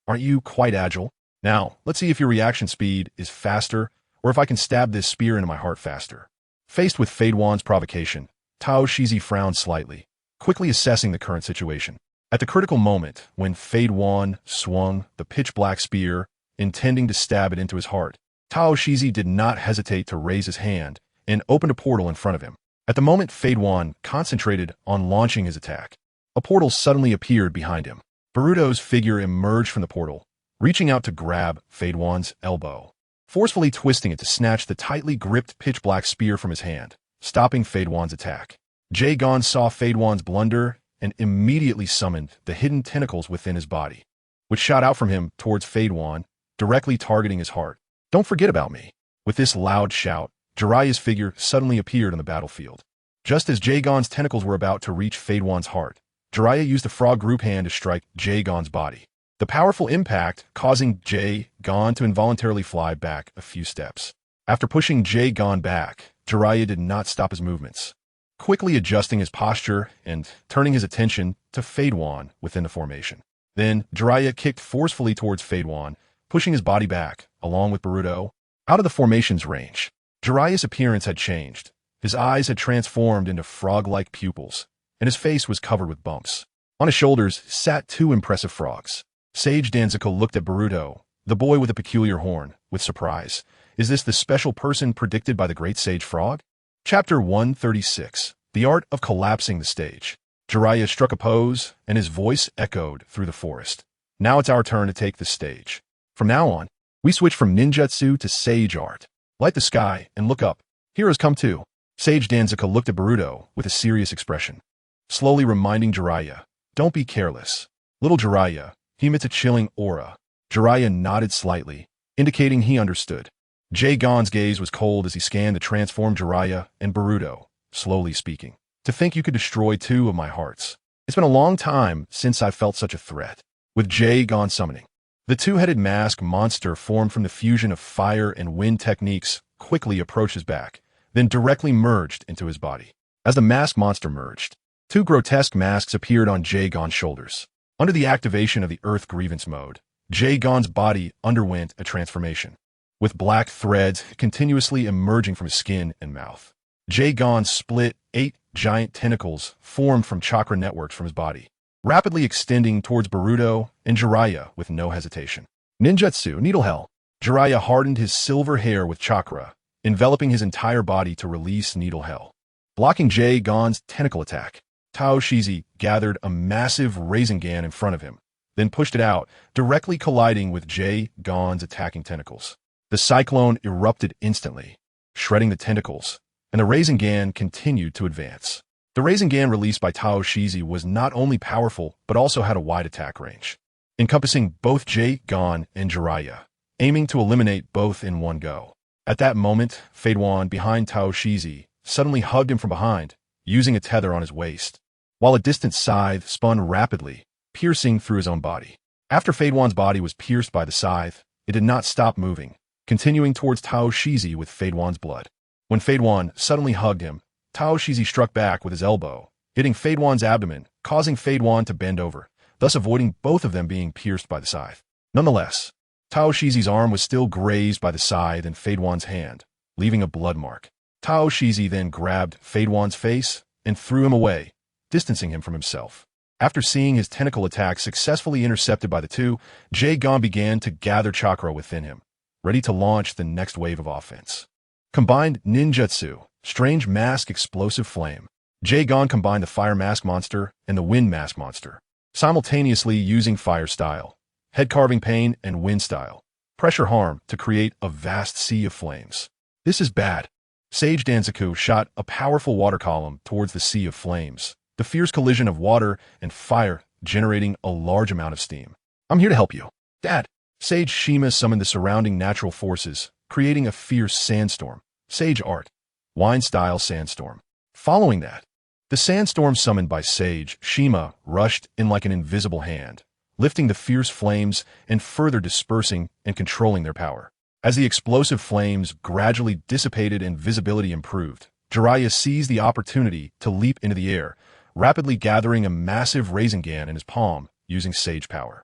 "Aren't you quite agile? Now, let's see if your reaction speed is faster, or if I can stab this spear into my heart faster." Faced with Fade One's provocation, Taoshizi frowned slightly, quickly assessing the current situation. At the critical moment, when Fade One swung the pitch-black spear, intending to stab it into his heart, Taoshizi did not hesitate to raise his hand and opened a portal in front of him. At the moment Fade One concentrated on launching his attack, a portal suddenly appeared behind him. Boruto's figure emerged from the portal, reaching out to grab Fade One's elbow, forcefully twisting it to snatch the tightly gripped pitch-black spear from his hand, stopping Fade One's attack. Jae-gon saw Fade One's blunder and immediately summoned the hidden tentacles within his body, which shot out from him towards Fade One, directly targeting his heart. "Don't forget about me." With this loud shout, Jiraiya's figure suddenly appeared on the battlefield. Just as Jae-gon's tentacles were about to reach Fade One's heart, Jiraiya used the frog group hand to strike Jae-gon's body. The powerful impact causing Jae-gon to involuntarily fly back a few steps. After pushing Jae-gon back, Jiraiya did not stop his movements, quickly adjusting his posture and turning his attention to Fade One within the formation. Then, Jiraiya kicked forcefully towards Fade One, pushing his body back, along with Boruto, out of the formation's range. Jiraiya's appearance had changed. His eyes had transformed into frog-like pupils, and his face was covered with bumps. On his shoulders sat two impressive frogs. Sage Danzuko looked at Boruto, the boy with a peculiar horn, with surprise. Is this the special person predicted by the great sage frog? Chapter 136, The Art of Collapsing the Stage. Jiraiya struck a pose, and his voice echoed through the forest. "Now it's our turn to take the stage. From now on, we switch from ninjutsu to sage art. Light the sky and look up. Heroes come too." Sage Danzuka looked at Boruto with a serious expression, slowly reminding Jiraiya, "Don't be careless." Little Jiraiya, he emits a chilling aura. Jiraiya nodded slightly, indicating he understood. Jae-gon's gaze was cold as he scanned the transformed Jiraiya and Boruto, slowly speaking. "To think you could destroy two of my hearts. It's been a long time since I felt such a threat." With Jae-gon summoning, the two-headed mask monster formed from the fusion of fire and wind techniques quickly approached his back, then directly merged into his body. As the mask monster merged, two grotesque masks appeared on Jae-gon's shoulders. Under the activation of the Earth Grievance mode, Jae-gon's body underwent a transformation, with black threads continuously emerging from his skin and mouth. Jae-gon split 8 giant tentacles formed from chakra networks from his body, rapidly extending towards Boruto and Jiraiya with no hesitation. Ninjutsu, Needle Hell. Jiraiya hardened his silver hair with chakra, enveloping his entire body to release Needle Hell, blocking Jae-gon's tentacle attack. Taoshizi gathered a massive Rasengan in front of him, then pushed it out, directly colliding with Jae-gon's attacking tentacles. The cyclone erupted instantly, shredding the tentacles, and the Rasengan continued to advance. The Rasengan released by Taoshizi was not only powerful, but also had a wide attack range, encompassing both Jae-gon and Jiraiya. aiming to eliminate both in one go. At that moment, Fadewan, behind Tao Shizi, suddenly hugged him from behind, using a tether on his waist, while a distant scythe spun rapidly, piercing through his own body. After Fadewan's body was pierced by the scythe, it did not stop moving, continuing towards Tao Shizi with Fadewan's blood. When Fadewan suddenly hugged him, Tao Shizi struck back with his elbow, hitting Fadewan's abdomen, causing Fadewan to bend over, thus avoiding both of them being pierced by the scythe. Nonetheless, Tao Shizi's arm was still grazed by the scythe in Fadewan's hand, leaving a blood mark. Tao Shizi then grabbed Fadewan's face and threw him away, distancing him from himself. After seeing his tentacle attack successfully intercepted by the two, Jae-gon began to gather chakra within him, ready to launch the next wave of offense. Combined Ninjutsu, Strange Mask Explosive Flame. Jae-gon combined the Fire Mask Monster and the Wind Mask Monster, simultaneously using Fire Style, Head Carving Pain, and Wind Style, Pressure Harm to create a vast sea of flames. This is bad. Sage Danzaku shot a powerful water column towards the sea of flames, the fierce collision of water and fire generating a large amount of steam. I'm here to help you. Dad. Sage Shima summoned the surrounding natural forces, creating a fierce sandstorm. Sage Art. Wine-style sandstorm. Following that, the sandstorm summoned by Sage Shima rushed in like an invisible hand, lifting the fierce flames and further dispersing and controlling their power. As the explosive flames gradually dissipated and visibility improved, Jiraiya seized the opportunity to leap into the air, rapidly gathering a massive Rasengan in his palm using Sage power.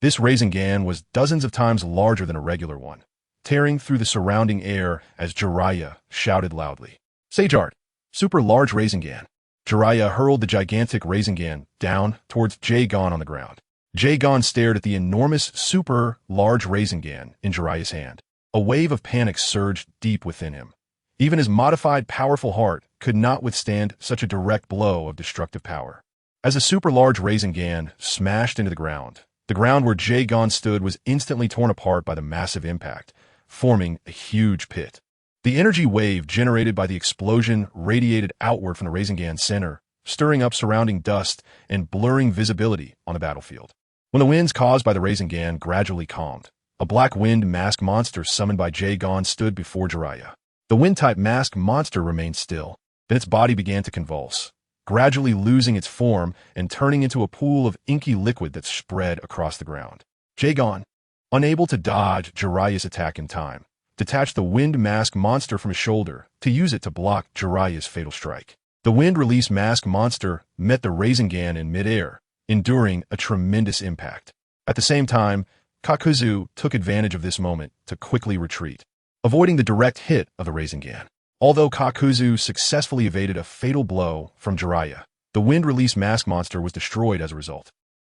This Rasengan was dozens of times larger than a regular one, tearing through the surrounding air as Jiraiya shouted loudly. Sage Art. Super Large Rasengan. Jiraiya hurled the gigantic Rasengan down towards Jae-gon on the ground. Jae-gon stared at the enormous super large Rasengan in Jiraiya's hand. A wave of panic surged deep within him. Even his modified, powerful heart could not withstand such a direct blow of destructive power. As a super-large Rasengan smashed into the ground where Jae-gon stood was instantly torn apart by the massive impact, forming a huge pit. The energy wave generated by the explosion radiated outward from the Rasengan's center, stirring up surrounding dust and blurring visibility on the battlefield. When the winds caused by the Rasengan gradually calmed, a black wind mask monster summoned by Jae-gon stood before Jiraiya. The wind-type mask monster remained still, then its body began to convulse, gradually losing its form and turning into a pool of inky liquid that spread across the ground. Jae-gon, unable to dodge Jiraiya's attack in time, detached the wind mask monster from his shoulder to use it to block Jiraiya's fatal strike. The wind-release mask monster met the Rasengan in midair, enduring a tremendous impact. At the same time, Kakuzu took advantage of this moment to quickly retreat, avoiding the direct hit of the Rasengan. Although Kakuzu successfully evaded a fatal blow from Jiraiya, the wind-release mask monster was destroyed as a result.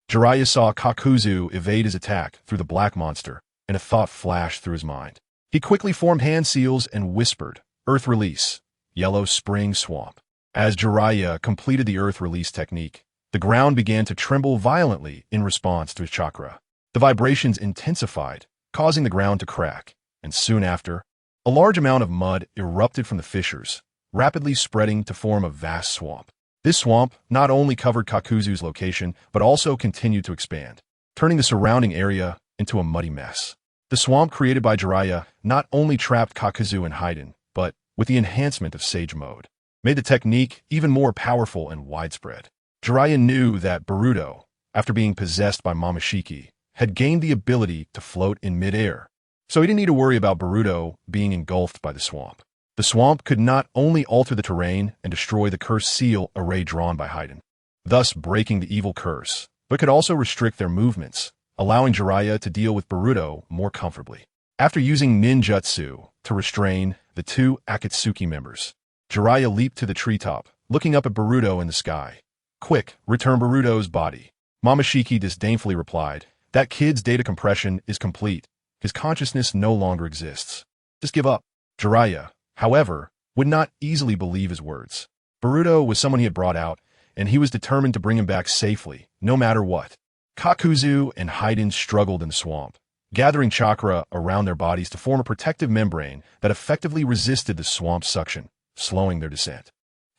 Jiraiya saw Kakuzu evade his attack through the black monster, and a thought flashed through his mind. He quickly formed hand seals and whispered, Earth Release, Yellow Spring Swamp. As Jiraiya completed the Earth Release technique, the ground began to tremble violently in response to his chakra. The vibrations intensified, causing the ground to crack, and soon after, a large amount of mud erupted from the fissures, rapidly spreading to form a vast swamp. This swamp not only covered Kakuzu's location, but also continued to expand, turning the surrounding area into a muddy mess. The swamp created by Jiraiya not only trapped Kakuzu and Haiden, but, with the enhancement of Sage Mode, made the technique even more powerful and widespread. Jiraiya knew that Boruto, after being possessed by Momoshiki, had gained the ability to float in midair, so he didn't need to worry about Boruto being engulfed by the swamp. The swamp could not only alter the terrain and destroy the cursed seal array drawn by Haiden, thus breaking the evil curse, but could also restrict their movements, allowing Jiraiya to deal with Boruto more comfortably. After using ninjutsu to restrain the two Akatsuki members, Jiraiya leaped to the treetop, looking up at Boruto in the sky. Quick, return Boruto's body. Momoshiki disdainfully replied, that kid's data compression is complete. His consciousness no longer exists. Just give up. Jiraiya, however, would not easily believe his words. Boruto was someone he had brought out, and he was determined to bring him back safely, no matter what. Kakuzu and Haiden struggled in the swamp, gathering chakra around their bodies to form a protective membrane that effectively resisted the swamp's suction, slowing their descent.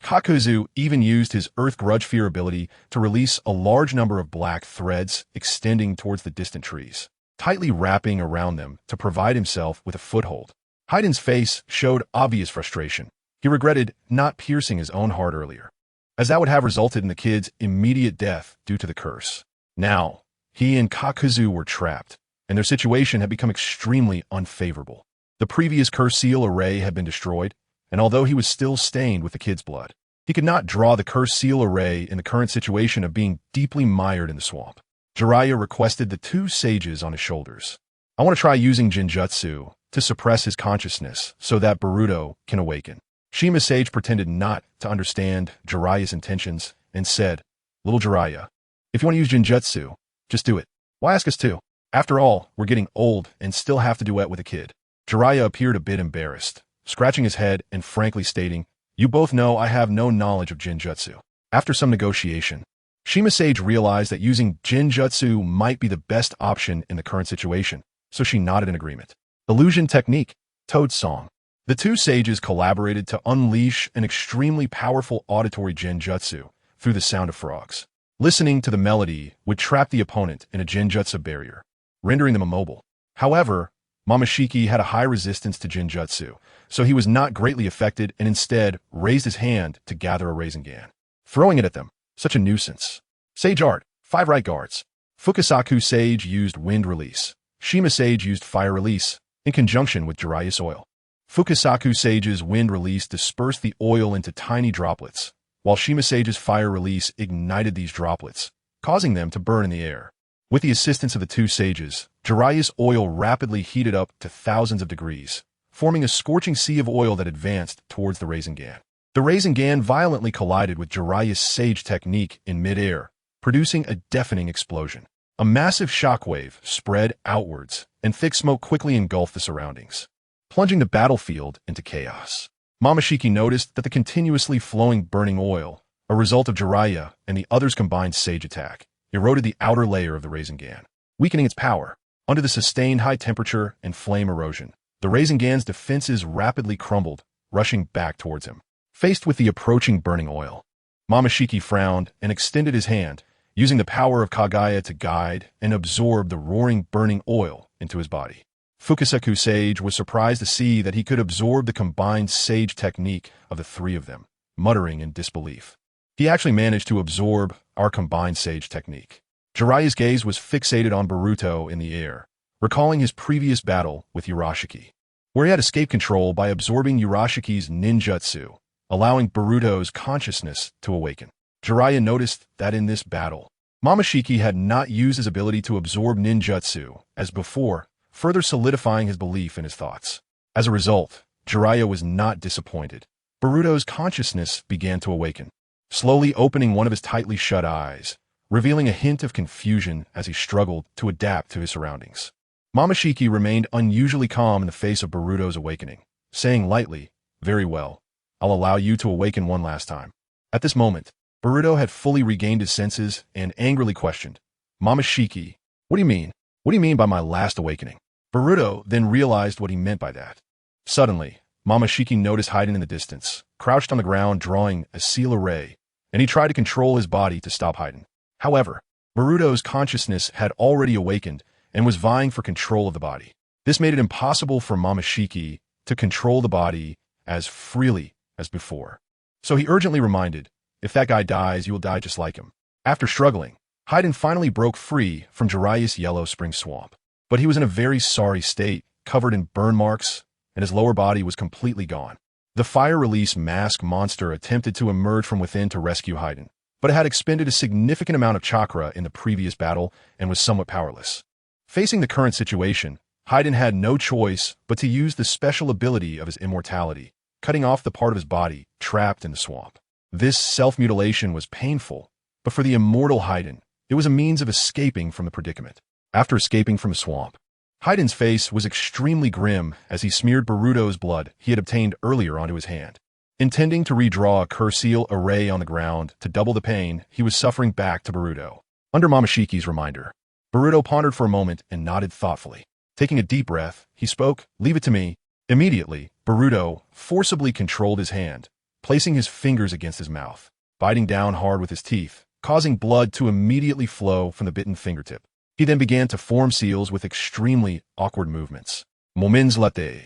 Kakuzu even used his Earth Grudge Fear ability to release a large number of black threads extending towards the distant trees. tightly wrapping around them to provide himself with a foothold. Hayden's face showed obvious frustration. He regretted not piercing his own heart earlier, as that would have resulted in the kid's immediate death due to the curse. Now, he and Kakuzu were trapped, and their situation had become extremely unfavorable. The previous curse seal array had been destroyed, and although he was still stained with the kid's blood, he could not draw the curse seal array in the current situation of being deeply mired in the swamp. Jiraiya requested the two sages on his shoulders. I want to try using Genjutsu to suppress his consciousness so that Boruto can awaken. Shima Sage pretended not to understand Jiraiya's intentions and said, "Little Jiraiya, if you want to use Genjutsu, just do it. Why ask us to? After all, we're getting old and still have to duet with a kid." Jiraiya appeared a bit embarrassed, scratching his head and frankly stating, "You both know I have no knowledge of Genjutsu." After some negotiation, Shima Sage realized that using Genjutsu might be the best option in the current situation, so she nodded in agreement. Illusion Technique, Toad Song. The two sages collaborated to unleash an extremely powerful auditory Genjutsu through the sound of frogs. Listening to the melody would trap the opponent in a Genjutsu barrier, rendering them immobile. However, Momoshiki had a high resistance to Genjutsu, so he was not greatly affected and instead raised his hand to gather a Rasengan, throwing it at them. Such a nuisance. Sage Art, 5 right guards. Fukasaku Sage used Wind Release. Shima Sage used Fire Release in conjunction with Jiraiya's oil. Fukasaku Sage's Wind Release dispersed the oil into tiny droplets, while Shima Sage's Fire Release ignited these droplets, causing them to burn in the air. With the assistance of the two sages, Jiraiya's oil rapidly heated up to thousands of degrees, forming a scorching sea of oil that advanced towards the Rasengan. The Rasengan violently collided with Jiraiya's Sage technique in midair, producing a deafening explosion. A massive shockwave spread outwards, and thick smoke quickly engulfed the surroundings, plunging the battlefield into chaos. Momoshiki noticed that the continuously flowing burning oil, a result of Jiraiya and the others' combined Sage attack, eroded the outer layer of the Rasengan, weakening its power. Under the sustained high temperature and flame erosion, the Rasengan's defenses rapidly crumbled, rushing back towards him. Faced with the approaching burning oil, Momoshiki frowned and extended his hand, using the power of Kagaya to guide and absorb the roaring burning oil into his body. Fukasaku Sage was surprised to see that he could absorb the combined Sage technique of the three of them, muttering in disbelief. He actually managed to absorb our combined Sage technique. Jiraiya's gaze was fixated on Boruto in the air, recalling his previous battle with Urashiki, where he had escaped control by absorbing Urashiki's ninjutsu, allowing Boruto's consciousness to awaken. Jiraiya noticed that in this battle, Momoshiki had not used his ability to absorb ninjutsu as before, further solidifying his belief in his thoughts. As a result, Jiraiya was not disappointed. Boruto's consciousness began to awaken, slowly opening one of his tightly shut eyes, revealing a hint of confusion as he struggled to adapt to his surroundings. Momoshiki remained unusually calm in the face of Boruto's awakening, saying lightly, "Very well. I'll allow you to awaken one last time." At this moment, Boruto had fully regained his senses and angrily questioned, "Momoshiki, what do you mean? What do you mean by my last awakening?" Boruto then realized what he meant by that. Suddenly, Momoshiki noticed Hayden in the distance, crouched on the ground drawing a seal array, and he tried to control his body to stop Hayden. However, Boruto's consciousness had already awakened and was vying for control of the body. This made it impossible for Momoshiki to control the body as freely as before. So he urgently reminded, "If that guy dies, you will die just like him." After struggling, Hayden finally broke free from Jiraiya's yellow spring swamp. But he was in a very sorry state, covered in burn marks, and his lower body was completely gone. The fire release mask monster attempted to emerge from within to rescue Hayden, but it had expended a significant amount of chakra in the previous battle and was somewhat powerless. Facing the current situation, Hayden had no choice but to use the special ability of his immortality, cutting off the part of his body trapped in the swamp. This self-mutilation was painful, but for the immortal Hayden, it was a means of escaping from the predicament. After escaping from the swamp, Hayden's face was extremely grim as he smeared Boruto's blood he had obtained earlier onto his hand. Intending to redraw a curse seal array on the ground to double the pain he was suffering back to Boruto. Under Momoshiki's reminder, Boruto pondered for a moment and nodded thoughtfully. Taking a deep breath, he spoke, "Leave it to me." Immediately, Boruto forcibly controlled his hand, placing his fingers against his mouth, biting down hard with his teeth, causing blood to immediately flow from the bitten fingertip. He then began to form seals with extremely awkward movements. Moments later,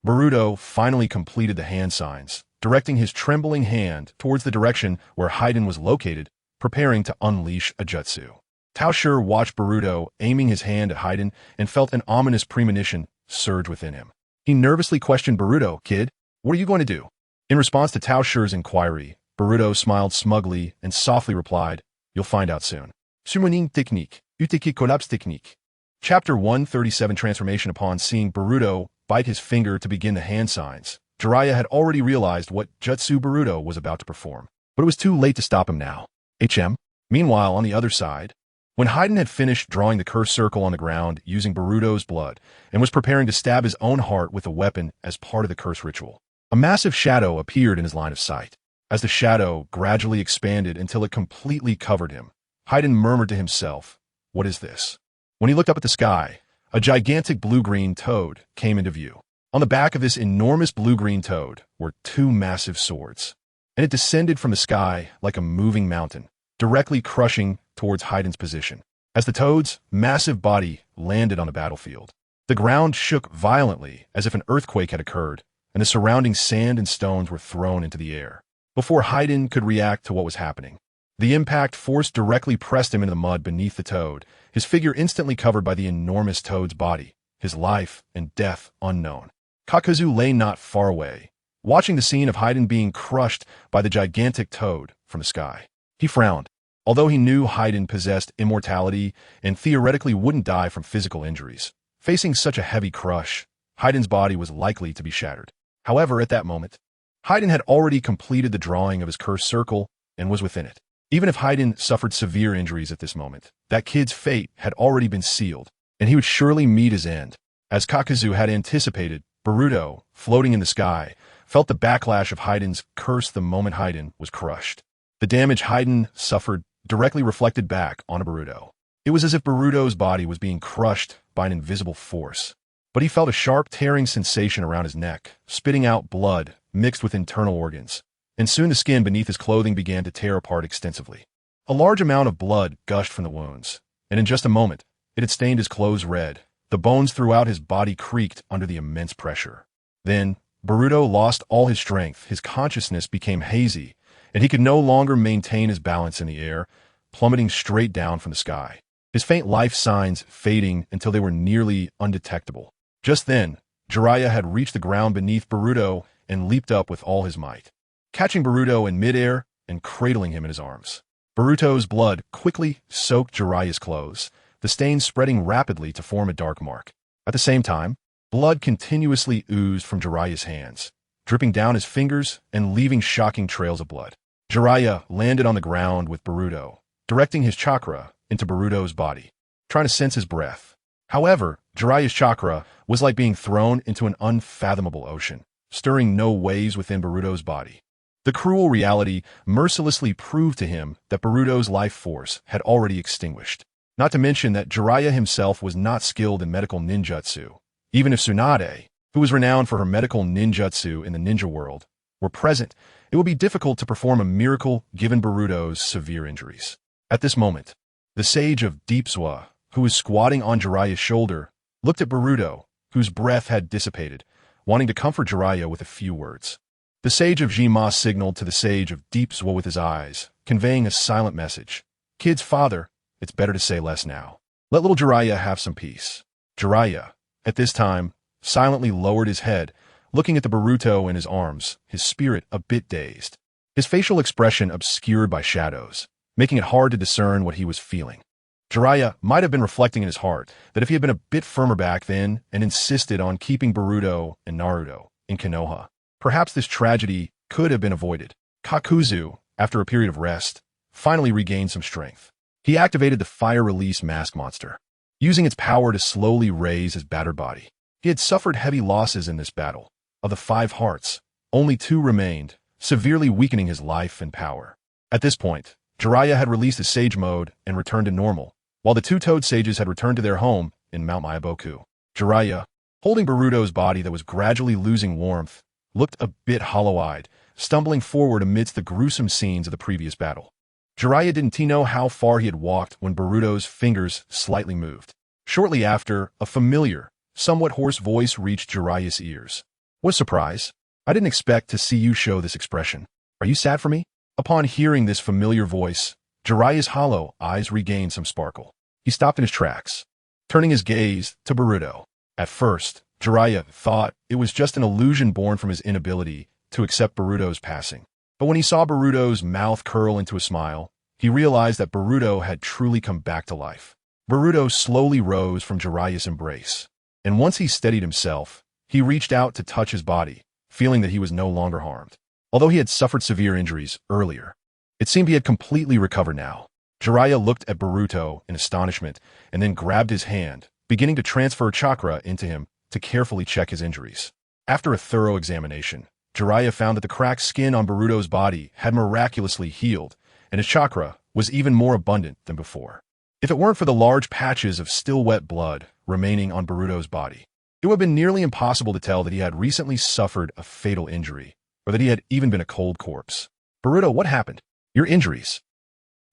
Boruto finally completed the hand signs, directing his trembling hand towards the direction where Haiden was located, preparing to unleash a jutsu. Taoshur watched Boruto aiming his hand at Haiden and felt an ominous premonition surge within him. He nervously questioned Boruto, "Kid, what are you going to do?" In response to Taoshur's inquiry, Boruto smiled smugly and softly replied, "You'll find out soon." Summoning technique. Uteki collapse technique. Chapter 137 Transformation. Upon seeing Boruto bite his finger to begin the hand signs, Jiraiya had already realized what jutsu Boruto was about to perform. But it was too late to stop him now. Meanwhile, on the other side, when Haiden had finished drawing the cursed circle on the ground using Boruto's blood and was preparing to stab his own heart with a weapon as part of the curse ritual, a massive shadow appeared in his line of sight. As the shadow gradually expanded until it completely covered him, Haiden murmured to himself, "What is this?" When he looked up at the sky, a gigantic blue-green toad came into view. On the back of this enormous blue-green toad were two massive swords, and it descended from the sky like a moving mountain, directly crushing towards Haiden's position. As the toad's massive body landed on the battlefield, the ground shook violently as if an earthquake had occurred, and the surrounding sand and stones were thrown into the air. Before Haiden could react to what was happening, the impact force directly pressed him into the mud beneath the toad, his figure instantly covered by the enormous toad's body, his life and death unknown. Kakuzu lay not far away, watching the scene of Haiden being crushed by the gigantic toad from the sky. He frowned. Although he knew Haiden possessed immortality and theoretically wouldn't die from physical injuries, facing such a heavy crush, Haiden's body was likely to be shattered. However, at that moment, Haiden had already completed the drawing of his cursed circle and was within it. Even if Haiden suffered severe injuries at this moment, that kid's fate had already been sealed, and he would surely meet his end. As Kakuzu had anticipated, Boruto, floating in the sky, felt the backlash of Haiden's curse the moment Haiden was crushed. The damage Haiden suffered directly reflected back on Boruto. It was as if Boruto's body was being crushed by an invisible force. But he felt a sharp tearing sensation around his neck, spitting out blood mixed with internal organs, and soon the skin beneath his clothing began to tear apart extensively. A large amount of blood gushed from the wounds, and in just a moment, it had stained his clothes red. The bones throughout his body creaked under the immense pressure. Then, Boruto lost all his strength, his consciousness became hazy, and he could no longer maintain his balance in the air, plummeting straight down from the sky, his faint life signs fading until they were nearly undetectable. Just then, Jiraiya had reached the ground beneath Boruto and leaped up with all his might, catching Boruto in midair and cradling him in his arms. Boruto's blood quickly soaked Jiraiya's clothes, the stains spreading rapidly to form a dark mark. At the same time, blood continuously oozed from Jiraiya's hands, dripping down his fingers and leaving shocking trails of blood. Jiraiya landed on the ground with Boruto, directing his chakra into Boruto's body, trying to sense his breath. However, Jiraiya's chakra was like being thrown into an unfathomable ocean, stirring no waves within Boruto's body. The cruel reality mercilessly proved to him that Boruto's life force had already extinguished. Not to mention that Jiraiya himself was not skilled in medical ninjutsu. Even if Tsunade, who was renowned for her medical ninjutsu in the ninja world, were present, it would be difficult to perform a miracle given Boruto's severe injuries. At this moment, the sage of Deep Zwa, who was squatting on Jiraiya's shoulder, looked at Boruto, whose breath had dissipated, wanting to comfort Jiraiya with a few words. The sage of Jima signaled to the sage of Deep Zwa with his eyes, conveying a silent message. "Kid's father, it's better to say less now. Let little Jiraiya have some peace." Jiraiya, at this time, silently lowered his head, looking at the Boruto in his arms, his spirit a bit dazed, his facial expression obscured by shadows, making it hard to discern what he was feeling. Jiraiya might have been reflecting in his heart that if he had been a bit firmer back then and insisted on keeping Boruto and Naruto in Konoha, perhaps this tragedy could have been avoided. Kakuzu, after a period of rest, finally regained some strength. He activated the fire release mask monster, using its power to slowly raise his battered body. He had suffered heavy losses in this battle. Of the 5 hearts, only 2 remained, severely weakening his life and power. At this point, Jiraiya had released his sage mode and returned to normal, while the 2 toad sages had returned to their home in Mount Myaboku. Jiraiya, holding Boruto's body that was gradually losing warmth, looked a bit hollow-eyed, stumbling forward amidst the gruesome scenes of the previous battle. Jiraiya didn't he know how far he had walked when Boruto's fingers slightly moved. Shortly after, a familiar, somewhat hoarse voice reached Jiraiya's ears. What a surprise. I didn't expect to see you show this expression. Are you sad for me? Upon hearing this familiar voice, Jiraiya's hollow eyes regained some sparkle. He stopped in his tracks, turning his gaze to Boruto. At first, Jiraiya thought it was just an illusion born from his inability to accept Boruto's passing. But when he saw Boruto's mouth curl into a smile, he realized that Boruto had truly come back to life. Boruto slowly rose from Jiraiya's embrace, and once he steadied himself, he reached out to touch his body, feeling that he was no longer harmed. Although he had suffered severe injuries earlier, it seemed he had completely recovered now. Jiraiya looked at Boruto in astonishment and then grabbed his hand, beginning to transfer chakra into him to carefully check his injuries. After a thorough examination, Jiraiya found that the cracked skin on Boruto's body had miraculously healed, and his chakra was even more abundant than before. If it weren't for the large patches of still wet blood remaining on Boruto's body, it would have been nearly impossible to tell that he had recently suffered a fatal injury, or that he had even been a cold corpse. Boruto, what happened? Your injuries.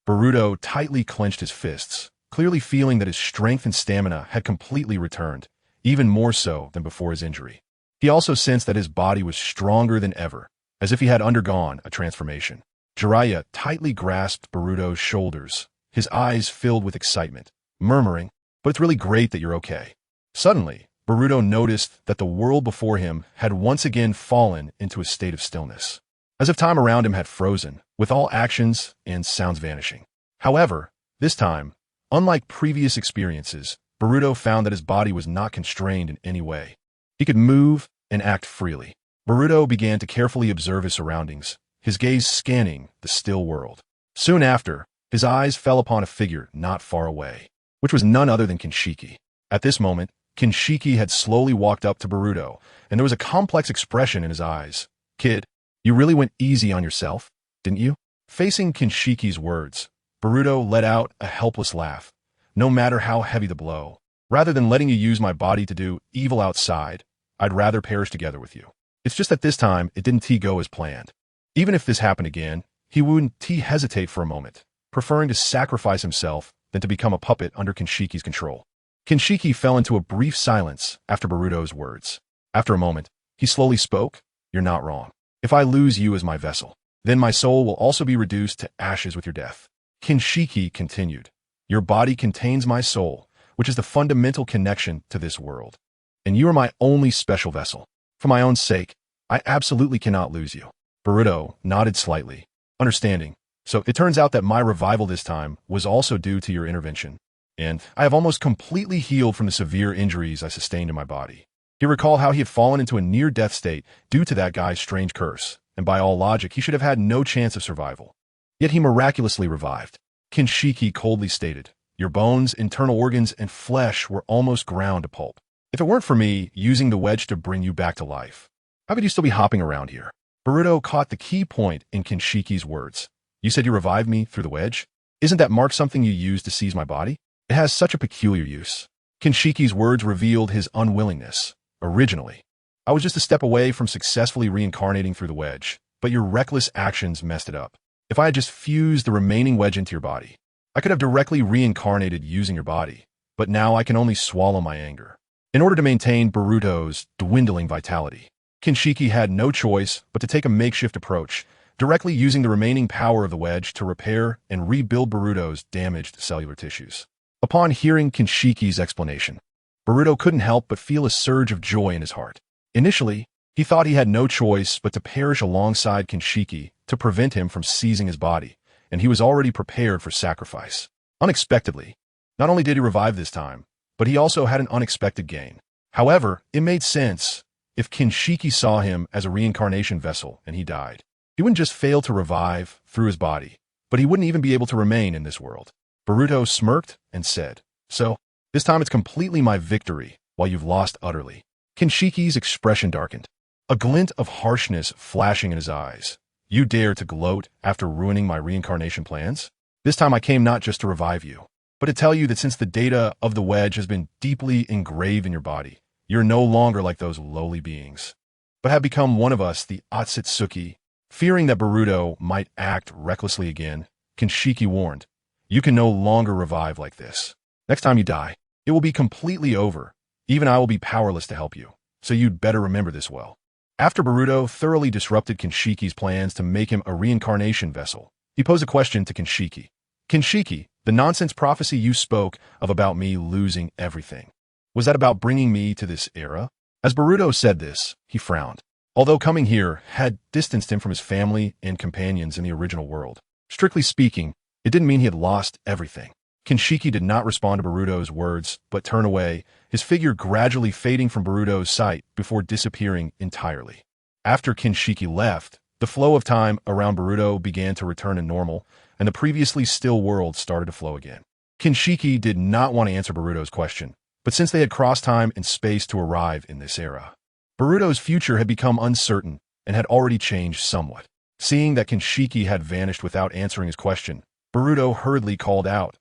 Boruto tightly clenched his fists, clearly feeling that his strength and stamina had completely returned, even more so than before his injury. He also sensed that his body was stronger than ever, as if he had undergone a transformation. Jiraiya tightly grasped Boruto's shoulders, his eyes filled with excitement, murmuring, "But it's really great that you're okay." Suddenly, Boruto noticed that the world before him had once again fallen into a state of stillness, as if time around him had frozen, with all actions and sounds vanishing. However, this time, unlike previous experiences, Boruto found that his body was not constrained in any way. He could move and act freely. Boruto began to carefully observe his surroundings, his gaze scanning the still world. Soon after, his eyes fell upon a figure not far away, which was none other than Kinshiki. At this moment, Kinshiki had slowly walked up to Boruto, and there was a complex expression in his eyes. "Kid, you really went easy on yourself, didn't you?" Facing Kinshiki's words, Boruto let out a helpless laugh. "No matter how heavy the blow, rather than letting you use my body to do evil outside, I'd rather perish together with you. It's just that this time it didn't go as planned. Even if this happened again, he wouldn't hesitate for a moment, preferring to sacrifice himself than to become a puppet under Kinshiki's control." Kinshiki fell into a brief silence after Boruto's words. After a moment, he slowly spoke, "You're not wrong. If I lose you as my vessel, then my soul will also be reduced to ashes with your death." Kinshiki continued, "Your body contains my soul, which is the fundamental connection to this world. And you are my only special vessel. For my own sake, I absolutely cannot lose you." Boruto nodded slightly, understanding. "So it turns out that my revival this time was also due to your intervention, and I have almost completely healed from the severe injuries I sustained in my body." He recalled how he had fallen into a near-death state due to that guy's strange curse, and by all logic, he should have had no chance of survival. Yet he miraculously revived. Kinshiki coldly stated, "Your bones, internal organs, and flesh were almost ground to pulp. If it weren't for me using the wedge to bring you back to life, how could you still be hopping around here?" Boruto caught the key point in Kinshiki's words. "You said you revived me through the wedge? Isn't that mark something you used to seize my body? It has such a peculiar use." Kinshiki's words revealed his unwillingness. "Originally, I was just a step away from successfully reincarnating through the wedge, but your reckless actions messed it up. If I had just fused the remaining wedge into your body, I could have directly reincarnated using your body, but now I can only swallow my anger." In order to maintain Boruto's dwindling vitality, Kinshiki had no choice but to take a makeshift approach, directly using the remaining power of the wedge to repair and rebuild Boruto's damaged cellular tissues. Upon hearing Kinshiki's explanation, Boruto couldn't help but feel a surge of joy in his heart. Initially, he thought he had no choice but to perish alongside Kinshiki to prevent him from seizing his body, and he was already prepared for sacrifice. Unexpectedly, not only did he revive this time, but he also had an unexpected gain. However, it made sense. If Kinshiki saw him as a reincarnation vessel and he died, he wouldn't just fail to revive through his body, but he wouldn't even be able to remain in this world. Boruto smirked and said, "So, this time it's completely my victory, while you've lost utterly." Kinshiki's expression darkened, a glint of harshness flashing in his eyes. "You dare to gloat after ruining my reincarnation plans? This time I came not just to revive you, but to tell you that since the data of the wedge has been deeply engraved in your body, you're no longer like those lowly beings, but have become one of us, the Otsutsuki." Fearing that Boruto might act recklessly again, Kinshiki warned. You can no longer revive like this. Next time you die, it will be completely over. Even I will be powerless to help you, so you'd better remember this well. After Boruto thoroughly disrupted Kinshiki's plans to make him a reincarnation vessel, he posed a question to Kinshiki. Kinshiki, the nonsense prophecy you spoke of about me losing everything, was that about bringing me to this era? As Boruto said this, he frowned. Although coming here had distanced him from his family and companions in the original world, strictly speaking, it didn't mean he had lost everything. Kinshiki did not respond to Boruto's words, but turned away, his figure gradually fading from Boruto's sight before disappearing entirely. After Kinshiki left, the flow of time around Boruto began to return to normal, and the previously still world started to flow again. Kinshiki did not want to answer Boruto's question, but since they had crossed time and space to arrive in this era, Boruto's future had become uncertain and had already changed somewhat. Seeing that Kinshiki had vanished without answering his question, Boruto hurriedly called out,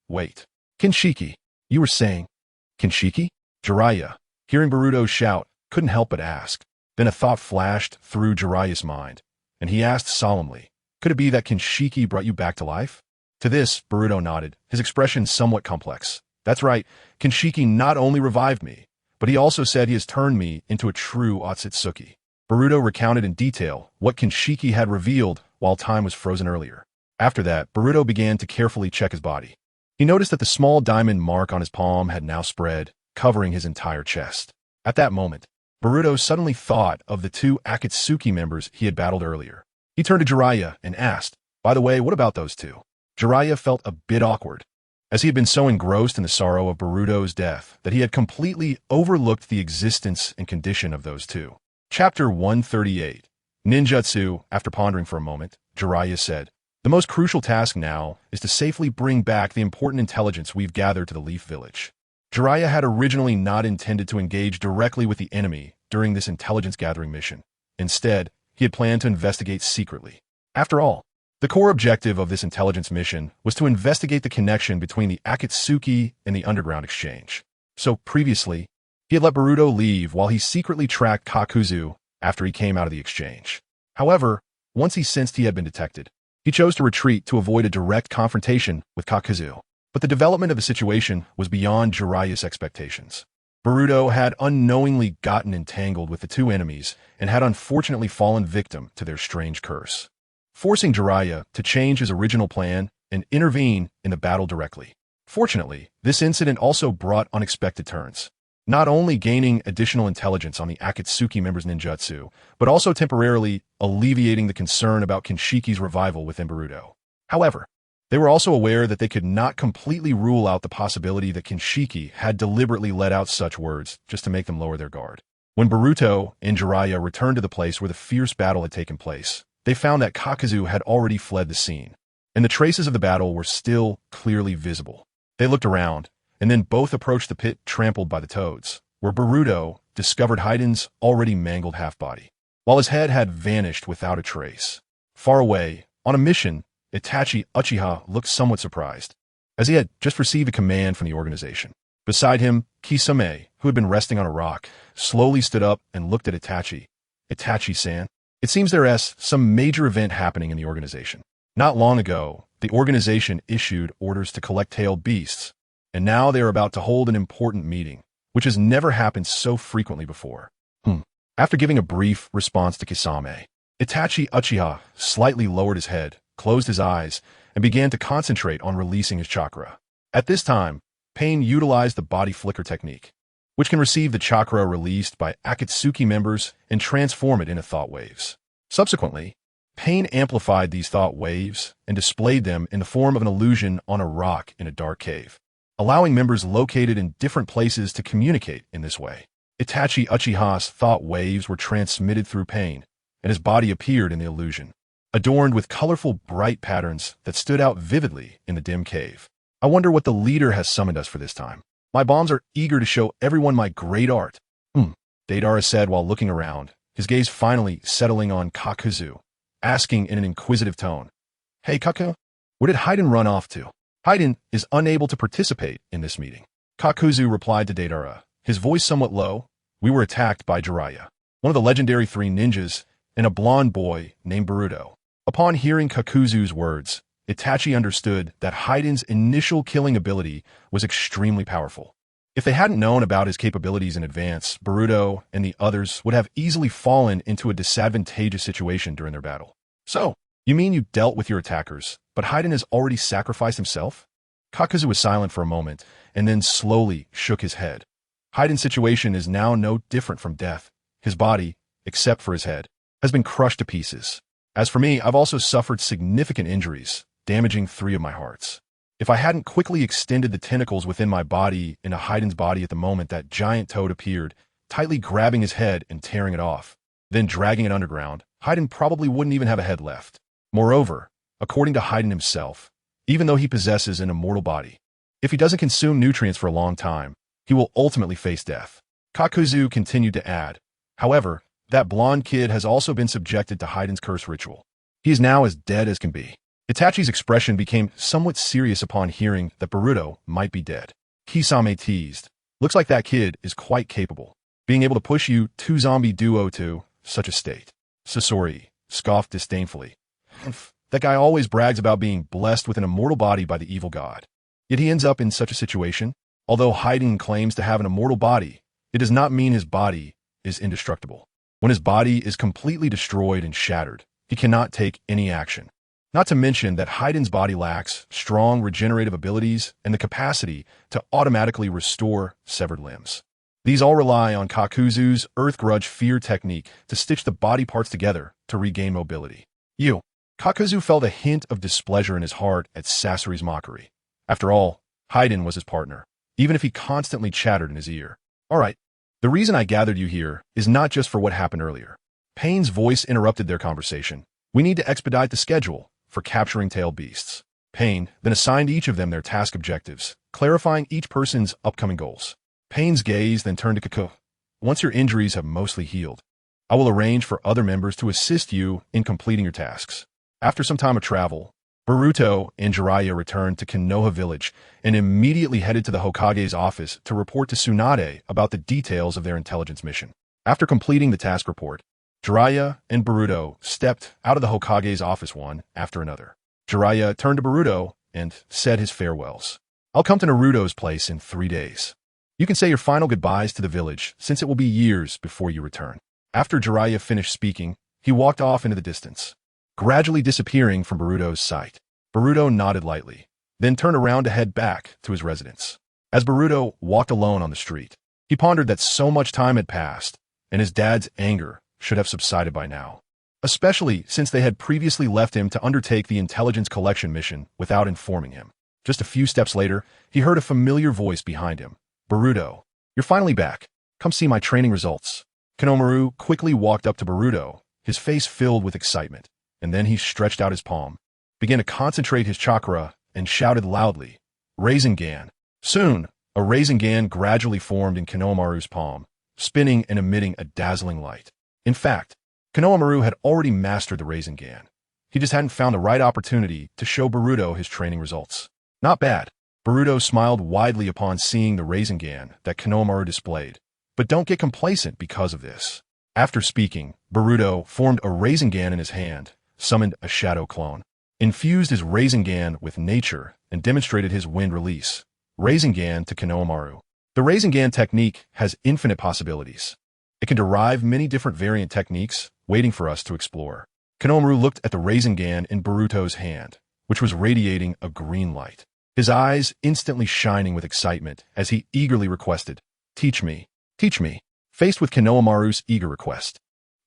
"Wait. Kinshiki, you were saying..." "Kinshiki?" Jiraiya, hearing Boruto's shout, couldn't help but ask. Then a thought flashed through Jiraiya's mind, and he asked solemnly, "Could it be that Kinshiki brought you back to life?" To this, Boruto nodded, his expression somewhat complex. "That's right, Kinshiki not only revived me, but he also said he has turned me into a true Otsutsuki." Boruto recounted in detail what Kinshiki had revealed while time was frozen earlier. After that, Boruto began to carefully check his body. He noticed that the small diamond mark on his palm had now spread, covering his entire chest. At that moment, Boruto suddenly thought of the two Akatsuki members he had battled earlier. He turned to Jiraiya and asked, "By the way, what about those two?" Jiraiya felt a bit awkward, as he had been so engrossed in the sorrow of Boruto's death that he had completely overlooked the existence and condition of those two. Chapter 138. Ninjutsu. After pondering for a moment, Jiraiya said, "The most crucial task now is to safely bring back the important intelligence we've gathered to the Leaf Village." Jiraiya had originally not intended to engage directly with the enemy during this intelligence-gathering mission. Instead, he had planned to investigate secretly. After all, the core objective of this intelligence mission was to investigate the connection between the Akatsuki and the Underground Exchange. So, previously, he had let Boruto leave while he secretly tracked Kakuzu after he came out of the exchange. However, once he sensed he had been detected, he chose to retreat to avoid a direct confrontation with Kakuzu. But the development of the situation was beyond Jiraiya's expectations. Boruto had unknowingly gotten entangled with the two enemies and had unfortunately fallen victim to their strange curse, forcing Jiraiya to change his original plan and intervene in the battle directly. Fortunately, this incident also brought unexpected turns, not only gaining additional intelligence on the Akatsuki members' ninjutsu, but also temporarily alleviating the concern about Kinshiki's revival within Boruto. However, they were also aware that they could not completely rule out the possibility that Kinshiki had deliberately let out such words just to make them lower their guard. When Boruto and Jiraiya returned to the place where the fierce battle had taken place, they found that Kakuzu had already fled the scene, and the traces of the battle were still clearly visible. They looked around, and then both approached the pit trampled by the toads, where Boruto discovered Haiden's already mangled half-body, while his head had vanished without a trace. Far away, on a mission, Itachi Uchiha looked somewhat surprised, as he had just received a command from the organization. Beside him, Kisame, who had been resting on a rock, slowly stood up and looked at Itachi. "Itachi-san, it seems there is some major event happening in the organization. Not long ago, the organization issued orders to collect tailed beasts, and now they are about to hold an important meeting, which has never happened so frequently before." After giving a brief response to Kisame, Itachi Uchiha slightly lowered his head, closed his eyes, and began to concentrate on releasing his chakra. At this time, Pain utilized the body flicker technique, which can receive the chakra released by Akatsuki members and transform it into thought waves. Subsequently, Pain amplified these thought waves and displayed them in the form of an illusion on a rock in a dark cave, allowing members located in different places to communicate in this way. Itachi Uchiha's thought waves were transmitted through Pain, and his body appeared in the illusion, adorned with colorful, bright patterns that stood out vividly in the dim cave. "I wonder what the leader has summoned us for this time. My bombs are eager to show everyone my great art." Deidara said while looking around, his gaze finally settling on Kakuzu, asking in an inquisitive tone, "Hey Kaku, where did Haiden run off to?" "Haiden is unable to participate in this meeting." Kakuzu replied to Deidara, his voice somewhat low. "We were attacked by Jiraiya, one of the legendary three ninjas, and a blonde boy named Boruto." Upon hearing Kakuzu's words, Itachi understood that Haiden's initial killing ability was extremely powerful. If they hadn't known about his capabilities in advance, Boruto and the others would have easily fallen into a disadvantageous situation during their battle. So, you mean you dealt with your attackers, but Haiden has already sacrificed himself? Kakuzu was silent for a moment, and then slowly shook his head. Haiden's situation is now no different from death. His body, except for his head, has been crushed to pieces. As for me, I've also suffered significant injuries, damaging 3 of my hearts. If I hadn't quickly extended the tentacles within my body into Haiden's body at the moment that giant toad appeared, tightly grabbing his head and tearing it off, then dragging it underground, Haiden probably wouldn't even have a head left. Moreover, according to Haiden himself, even though he possesses an immortal body, if he doesn't consume nutrients for a long time, he will ultimately face death. Kakuzu continued to add, however, that blonde kid has also been subjected to Haiden's curse ritual. He is now as dead as can be. Itachi's expression became somewhat serious upon hearing that Boruto might be dead. Kisame teased, looks like that kid is quite capable, being able to push you 2 zombie duo to such a state. Sasori scoffed disdainfully. That guy always brags about being blessed with an immortal body by the evil god. Yet he ends up in such a situation. Although Haiden claims to have an immortal body, it does not mean his body is indestructible. When his body is completely destroyed and shattered, he cannot take any action. Not to mention that Haiden's body lacks strong regenerative abilities and the capacity to automatically restore severed limbs. These all rely on Kakuzu's Earth Grudge Fear technique to stitch the body parts together to regain mobility. Kakuzu felt a hint of displeasure in his heart at Sasori's mockery. After all, Haiden was his partner, even if he constantly chattered in his ear. All right, the reason I gathered you here is not just for what happened earlier. Pain's voice interrupted their conversation. We need to expedite the schedule for capturing tailed beasts. Pain then assigned each of them their task objectives, clarifying each person's upcoming goals. Pain's gaze then turned to Kaku. Once your injuries have mostly healed, I will arrange for other members to assist you in completing your tasks. After some time of travel, Boruto and Jiraiya returned to Konoha village and immediately headed to the Hokage's office to report to Tsunade about the details of their intelligence mission. After completing the task report, Jiraiya and Boruto stepped out of the Hokage's office one after another. Jiraiya turned to Boruto and said his farewells. I'll come to Naruto's place in 3 days. You can say your final goodbyes to the village since it will be years before you return. After Jiraiya finished speaking, he walked off into the distance, gradually disappearing from Boruto's sight. Boruto nodded lightly, then turned around to head back to his residence. As Boruto walked alone on the street, he pondered that so much time had passed, and his dad's anger should have subsided by now, especially since they had previously left him to undertake the intelligence collection mission without informing him. Just a few steps later, he heard a familiar voice behind him. Boruto, you're finally back. Come see my training results. Konomaru quickly walked up to Boruto, his face filled with excitement, and then he stretched out his palm, began to concentrate his chakra, and shouted loudly, Rasengan. Soon, a Rasengan gradually formed in Konohamaru's palm, spinning and emitting a dazzling light. In fact, Konohamaru had already mastered the Rasengan. He just hadn't found the right opportunity to show Boruto his training results. Not bad. Boruto smiled widely upon seeing the Rasengan that Konohamaru displayed, but don't get complacent because of this. After speaking, Boruto formed a Rasengan in his hand, summoned a shadow clone, infused his Rasengan with nature, and demonstrated his wind release. Rasengan to Konohamaru. The Rasengan technique has infinite possibilities. It can derive many different variant techniques, waiting for us to explore. Konohamaru looked at the Rasengan in Boruto's hand, which was radiating a green light, his eyes instantly shining with excitement as he eagerly requested, Teach me, teach me. Faced with Konohamaru's eager request,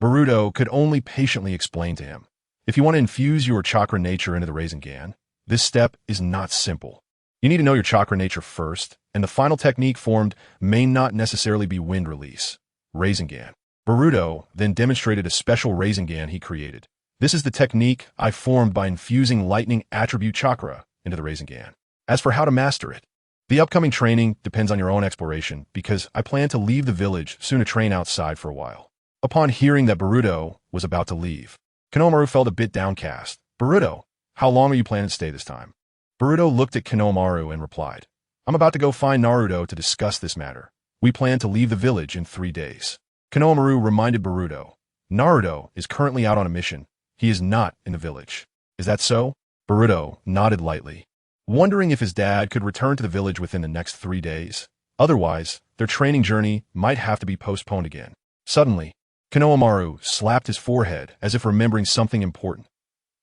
Boruto could only patiently explain to him, if you want to infuse your chakra nature into the Rasengan, this step is not simple. You need to know your chakra nature first, and the final technique formed may not necessarily be wind release. Rasengan. Boruto then demonstrated a special Rasengan he created. This is the technique I formed by infusing lightning attribute chakra into the Rasengan. As for how to master it, the upcoming training depends on your own exploration because I plan to leave the village soon to train outside for a while. Upon hearing that Boruto was about to leave, Konohamaru felt a bit downcast. Boruto, how long are you planning to stay this time? Boruto looked at Konohamaru and replied, I'm about to go find Naruto to discuss this matter. We plan to leave the village in 3 days. Konohamaru reminded Boruto, Naruto is currently out on a mission. He is not in the village. Is that so? Boruto nodded lightly, wondering if his dad could return to the village within the next 3 days. Otherwise, their training journey might have to be postponed again. Suddenly, Konohamaru slapped his forehead as if remembering something important.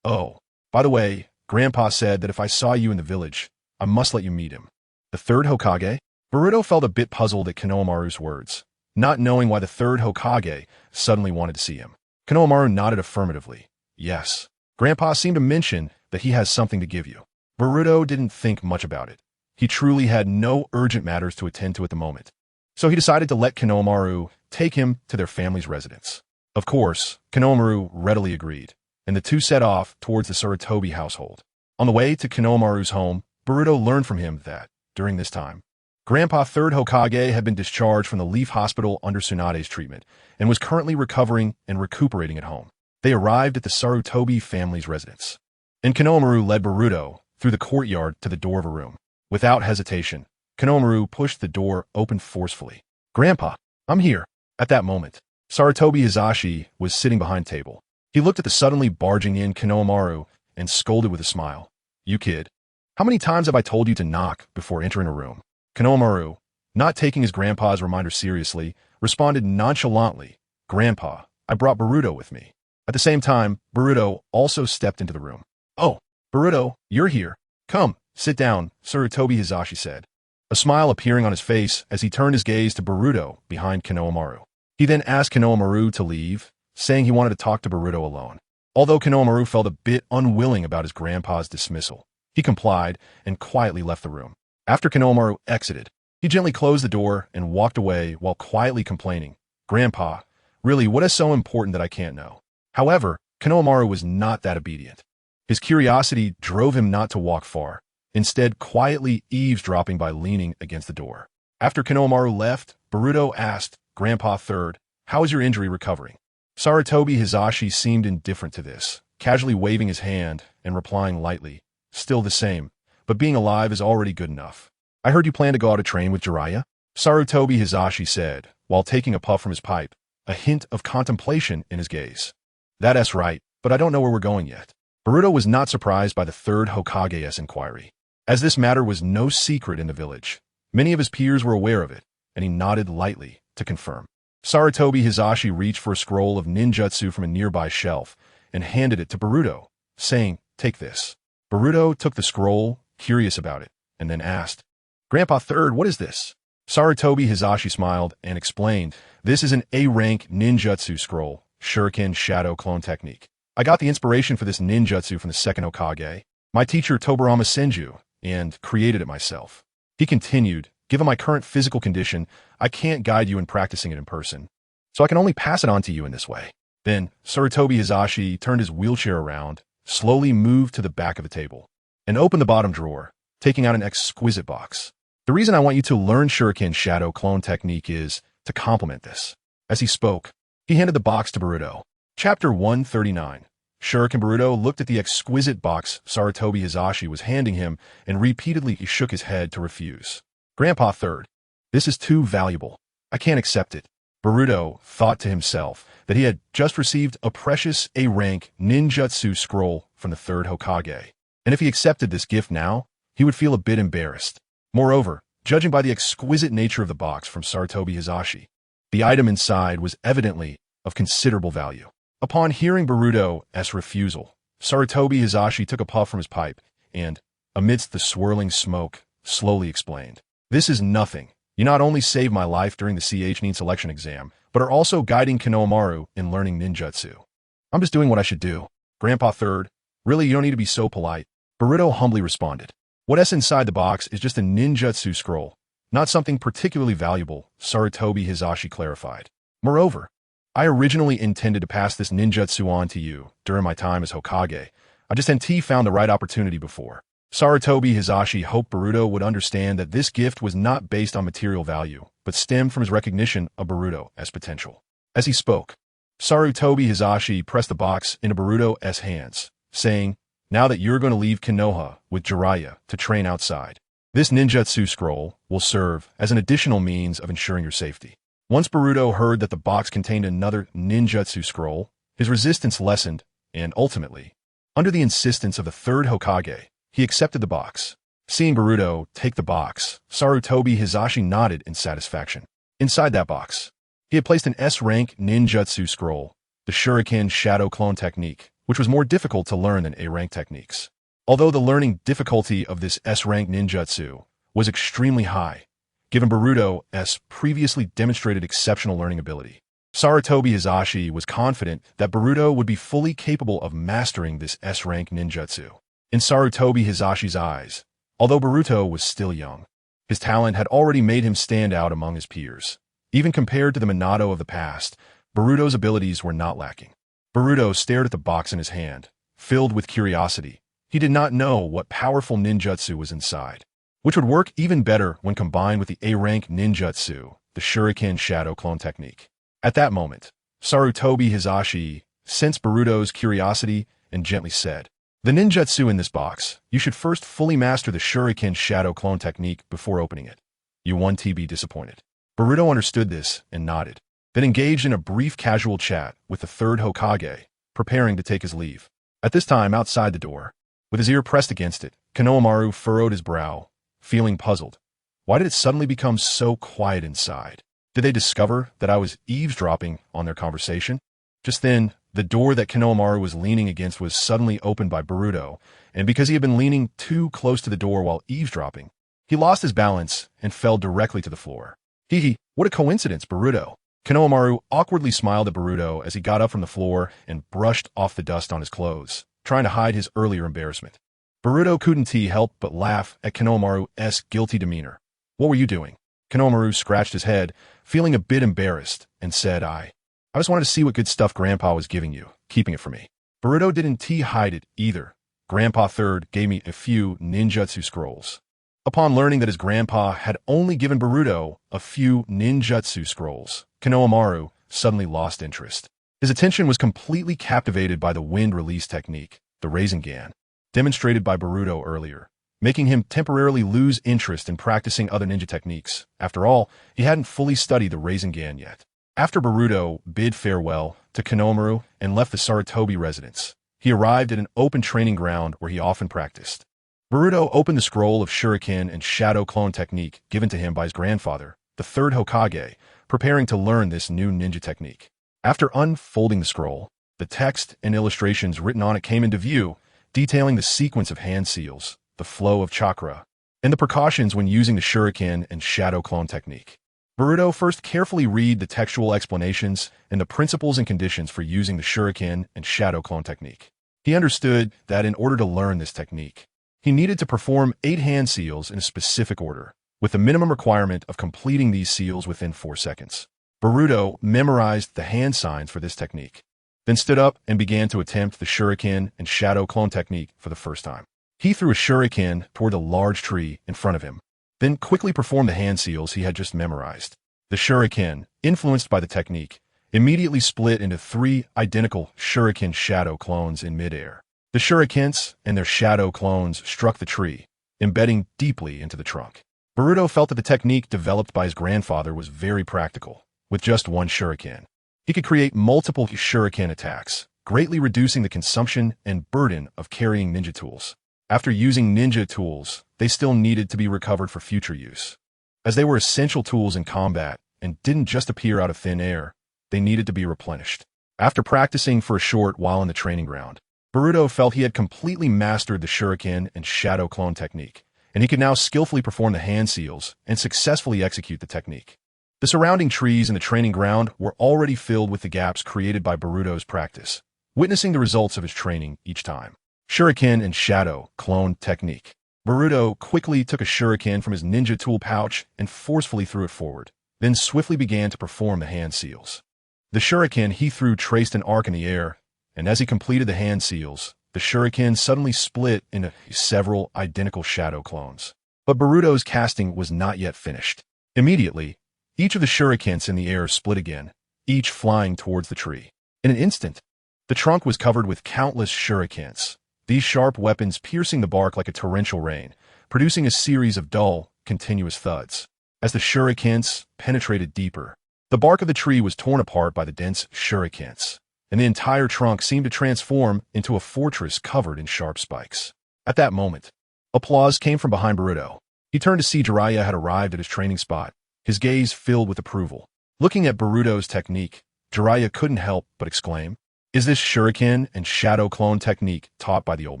"Oh, by the way, Grandpa said that if I saw you in the village, I must let you meet him." The third Hokage? Boruto felt a bit puzzled at Konohamaru's words, not knowing why the third Hokage suddenly wanted to see him. Konohamaru nodded affirmatively. "Yes. Grandpa seemed to mention that he has something to give you." Boruto didn't think much about it. He truly had no urgent matters to attend to at the moment. So he decided to let Konohamaru take him to their family's residence. Of course, Konohamaru readily agreed, and the two set off towards the Sarutobi household. On the way to Konohamaru's home, Boruto learned from him that, during this time, Grandpa Third Hokage had been discharged from the Leaf Hospital under Tsunade's treatment and was currently recovering and recuperating at home. They arrived at the Sarutobi family's residence, and Konohamaru led Boruto through the courtyard to the door of a room. Without hesitation, Konohamaru pushed the door open forcefully. "Grandpa, I'm here." At that moment, Sarutobi Hizashi was sitting behind the table. He looked at the suddenly barging in Konohamaru and scolded with a smile. "You kid, how many times have I told you to knock before entering a room?" Konohamaru, not taking his grandpa's reminder seriously, responded nonchalantly, "Grandpa, I brought Boruto with me." At the same time, Boruto also stepped into the room. "Oh, Boruto, you're here. Come, sit down," Sarutobi Hizashi said, a smile appearing on his face as he turned his gaze to Boruto behind Konohamaru. He then asked Konohamaru to leave, saying he wanted to talk to Boruto alone. Although Konohamaru felt a bit unwilling about his grandpa's dismissal, he complied and quietly left the room. After Konohamaru exited, he gently closed the door and walked away while quietly complaining, "Grandpa, really, what is so important that I can't know?" However, Konohamaru was not that obedient. His curiosity drove him not to walk far, instead quietly eavesdropping by leaning against the door. After Konohamaru left, Boruto asked Grandpa Third, "How is your injury recovering?" Sarutobi Hizashi seemed indifferent to this, casually waving his hand and replying lightly, "Still the same, but being alive is already good enough." "I heard you plan to go out to train with Jiraiya?" Sarutobi Hizashi said, while taking a puff from his pipe, a hint of contemplation in his gaze. "That's right, but I don't know where we're going yet." Boruto was not surprised by the third Hokage's inquiry, as this matter was no secret in the village. Many of his peers were aware of it, and he nodded lightly to confirm. Sarutobi Hizashi reached for a scroll of ninjutsu from a nearby shelf and handed it to Boruto, saying, "Take this." Boruto took the scroll, curious about it, and then asked, "Grandpa Third, what is this?" Sarutobi Hizashi smiled and explained, "This is an A-rank ninjutsu scroll, Shuriken Shadow Clone Technique. I got the inspiration for this ninjutsu from the second Hokage, my teacher Tobarama Senju, and created it myself." He continued, "Given my current physical condition, I can't guide you in practicing it in person, so I can only pass it on to you in this way." Then, Sarutobi Hizashi turned his wheelchair around, slowly moved to the back of the table, and opened the bottom drawer, taking out an exquisite box. "The reason I want you to learn Shuriken Shadow Clone Technique is to complement this." As he spoke, he handed the box to Boruto. Chapter 139. Shuriken. Boruto looked at the exquisite box Sarutobi Hizashi was handing him and repeatedly shook his head to refuse. "Grandpa Third, this is too valuable. I can't accept it." Boruto thought to himself that he had just received a precious A-rank ninjutsu scroll from the third Hokage, and if he accepted this gift now, he would feel a bit embarrassed. Moreover, judging by the exquisite nature of the box from Sarutobi Hizashi, the item inside was evidently of considerable value. Upon hearing Boruto's refusal, Sarutobi Hizashi took a puff from his pipe and, amidst the swirling smoke, slowly explained, "This is nothing. You not only saved my life during the CH selection exam, but are also guiding Konohamaru in learning ninjutsu. I'm just doing what I should do." "Grandpa Third, really, you don't need to be so polite." Boruto humbly responded. "What's inside the box is just a ninjutsu scroll, not something particularly valuable," Sarutobi Hizashi clarified. "Moreover, I originally intended to pass this ninjutsu on to you during my time as Hokage. I just hadn't found the right opportunity before." Sarutobi Hizashi hoped Boruto would understand that this gift was not based on material value, but stemmed from his recognition of Boruto as potential. As he spoke, Sarutobi Hizashi pressed the box into Boruto's hands, saying, "Now that you're going to leave Konoha with Jiraiya to train outside, this ninjutsu scroll will serve as an additional means of ensuring your safety." Once Boruto heard that the box contained another ninjutsu scroll, his resistance lessened, and ultimately, Under the insistence of the third Hokage, he accepted the box. Seeing Boruto take the box, Sarutobi Hizashi nodded in satisfaction. Inside that box, he had placed an S-rank ninjutsu scroll, the Shuriken Shadow Clone technique, which was more difficult to learn than A-rank techniques. Although the learning difficulty of this S-rank ninjutsu was extremely high, given Boruto's previously demonstrated exceptional learning ability, Sarutobi Hizashi was confident that Boruto would be fully capable of mastering this S-rank ninjutsu. In Sarutobi Hizashi's eyes, although Boruto was still young, his talent had already made him stand out among his peers. Even compared to the Minato of the past, Boruto's abilities were not lacking. Boruto stared at the box in his hand, filled with curiosity. He did not know what powerful ninjutsu was inside, which would work even better when combined with the A-rank ninjutsu, the Shuriken Shadow Clone technique. At that moment, Sarutobi Hizashi sensed Boruto's curiosity and gently said, "The ninjutsu in this box, you should first fully master the Shuriken Shadow Clone technique before opening it. You won't be disappointed." Boruto understood this and nodded, then engaged in a brief casual chat with the third Hokage, preparing to take his leave. At this time, outside the door, with his ear pressed against it, Konohamaru furrowed his brow, feeling puzzled. Why did it suddenly become so quiet inside? Did they discover that I was eavesdropping on their conversation? Just then, the door that Konohamaru was leaning against was suddenly opened by Boruto, and because he had been leaning too close to the door while eavesdropping, he lost his balance and fell directly to the floor. Hee, what a coincidence, Boruto. Konohamaru awkwardly smiled at Boruto as he got up from the floor and brushed off the dust on his clothes, trying to hide his earlier embarrassment. Boruto couldn't help but laugh at Konohamaru's guilty demeanor. What were you doing? Konohamaru scratched his head, feeling a bit embarrassed, and said, I just wanted to see what good stuff Grandpa was giving you, keeping it for me. Boruto didn't hide it either. Grandpa Third gave me a few ninjutsu scrolls. Upon learning that his grandpa had only given Boruto a few ninjutsu scrolls, Konohamaru suddenly lost interest. His attention was completely captivated by the wind release technique, the Rasengan, demonstrated by Boruto earlier, making him temporarily lose interest in practicing other ninja techniques. After all, he hadn't fully studied the Rasengan yet. After Boruto bid farewell to Konohamaru and left the Sarutobi residence, he arrived at an open training ground where he often practiced. Boruto opened the scroll of Shuriken and Shadow Clone technique given to him by his grandfather, the third Hokage, preparing to learn this new ninja technique. After unfolding the scroll, the text and illustrations written on it came into view, detailing the sequence of hand seals, the flow of chakra, and the precautions when using the Shuriken and Shadow Clone technique. Boruto first carefully read the textual explanations and the principles and conditions for using the Shuriken and Shadow Clone technique. He understood that in order to learn this technique, he needed to perform 8 hand seals in a specific order, with the minimum requirement of completing these seals within 4 seconds. Boruto memorized the hand signs for this technique, then stood up and began to attempt the Shuriken and Shadow Clone technique for the first time. He threw a Shuriken toward a large tree in front of him, then quickly performed the hand seals he had just memorized. The Shuriken, influenced by the technique, immediately split into 3 identical Shuriken Shadow Clones in midair. The Shurikens and their Shadow Clones struck the tree, embedding deeply into the trunk. Boruto felt that the technique developed by his grandfather was very practical. With just one Shuriken, he could create multiple Shuriken attacks, greatly reducing the consumption and burden of carrying ninja tools. After using ninja tools, they still needed to be recovered for future use. As they were essential tools in combat and didn't just appear out of thin air, they needed to be replenished. After practicing for a short while in the training ground, Boruto felt he had completely mastered the Shuriken and Shadow Clone technique, and he could now skillfully perform the hand seals and successfully execute the technique. The surrounding trees in the training ground were already filled with the gaps created by Boruto's practice, witnessing the results of his training each time. Shuriken and Shadow Clone technique. Boruto quickly took a Shuriken from his ninja tool pouch and forcefully threw it forward, then swiftly began to perform the hand seals. The Shuriken he threw traced an arc in the air, and as he completed the hand seals, the Shuriken suddenly split into several identical Shadow Clones. But Boruto's casting was not yet finished. Immediately, each of the Shurikens in the air split again, each flying towards the tree. In an instant, the trunk was covered with countless Shurikens, these sharp weapons piercing the bark like a torrential rain, producing a series of dull, continuous thuds. As the Shurikens penetrated deeper, the bark of the tree was torn apart by the dense Shurikens, and the entire trunk seemed to transform into a fortress covered in sharp spikes. At that moment, applause came from behind Boruto. He turned to see Jiraiya had arrived at his training spot, his gaze filled with approval. Looking at Boruto's technique, Jiraiya couldn't help but exclaim, "Is this shuriken and shadow clone technique taught by the old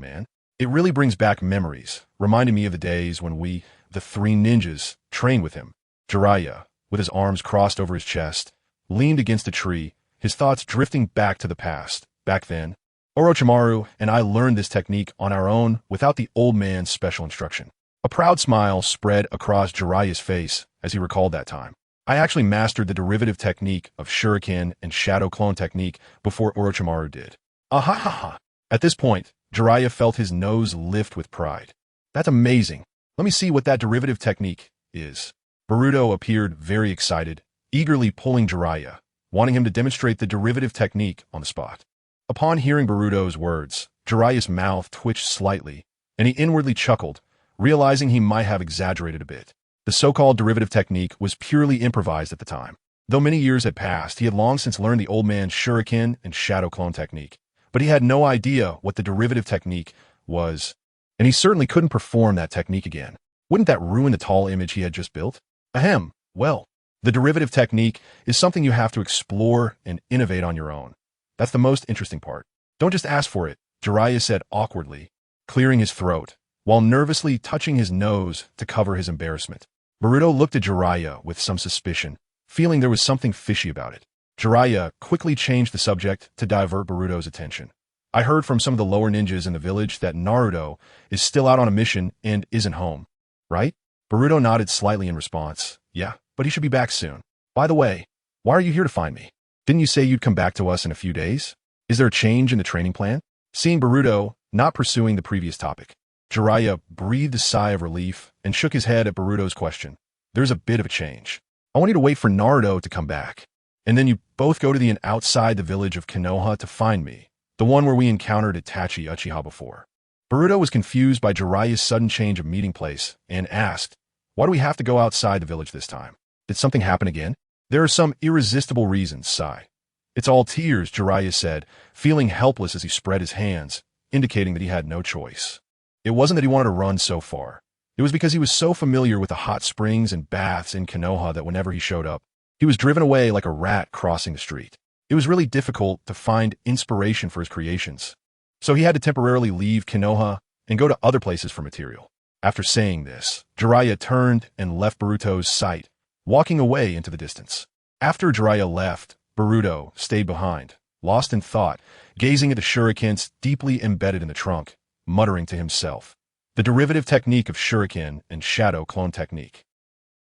man? It really brings back memories, reminding me of the days when we, the three ninjas, trained with him." Jiraiya, with his arms crossed over his chest, leaned against a tree, his thoughts drifting back to the past. Back then, Orochimaru and I learned this technique on our own without the old man's special instruction. A proud smile spread across Jiraiya's face as he recalled that time. "I actually mastered the derivative technique of shuriken and shadow clone technique before Orochimaru did." Ahahaha. At this point, Jiraiya felt his nose lift with pride. "That's amazing. Let me see what that derivative technique is." Boruto appeared very excited, eagerly pulling Jiraiya, wanting him to demonstrate the derivative technique on the spot. Upon hearing Boruto's words, Jiraiya's mouth twitched slightly, and he inwardly chuckled, realizing he might have exaggerated a bit. The so-called derivative technique was purely improvised at the time. Though many years had passed, he had long since learned the old man's shuriken and shadow clone technique, but he had no idea what the derivative technique was, and he certainly couldn't perform that technique again. Wouldn't that ruin the tall image he had just built? Ahem. Well, the derivative technique is something you have to explore and innovate on your own. That's the most interesting part. Don't just ask for it, Jiraiya said awkwardly, clearing his throat, while nervously touching his nose to cover his embarrassment. Boruto looked at Jiraiya with some suspicion, feeling there was something fishy about it. Jiraiya quickly changed the subject to divert Boruto's attention. "I heard from some of the lower ninjas in the village that Naruto is still out on a mission and isn't home, right?" Boruto nodded slightly in response. "Yeah, but he should be back soon. By the way, why are you here to find me? Didn't you say you'd come back to us in a few days? Is there a change in the training plan?" Seeing Boruto not pursuing the previous topic, Jiraiya breathed a sigh of relief and shook his head at Boruto's question. "There's a bit of a change. I want you to wait for Naruto to come back, and then you both go to the inn outside the village of Konoha to find me, the one where we encountered Itachi Uchiha before." Boruto was confused by Jiraiya's sudden change of meeting place and asked, "Why do we have to go outside the village this time? Did something happen again?" "There are some irresistible reasons, sigh." "It's all tears," Jiraiya said, feeling helpless as he spread his hands, indicating that he had no choice. It wasn't that he wanted to run so far. It was because he was so familiar with the hot springs and baths in Konoha that whenever he showed up, he was driven away like a rat crossing the street. It was really difficult to find inspiration for his creations, so he had to temporarily leave Konoha and go to other places for material. After saying this, Jiraiya turned and left Boruto's sight, walking away into the distance. After Jiraiya left, Boruto stayed behind, lost in thought, gazing at the shurikens deeply embedded in the trunk, muttering to himself, the derivative technique of shuriken and shadow clone technique.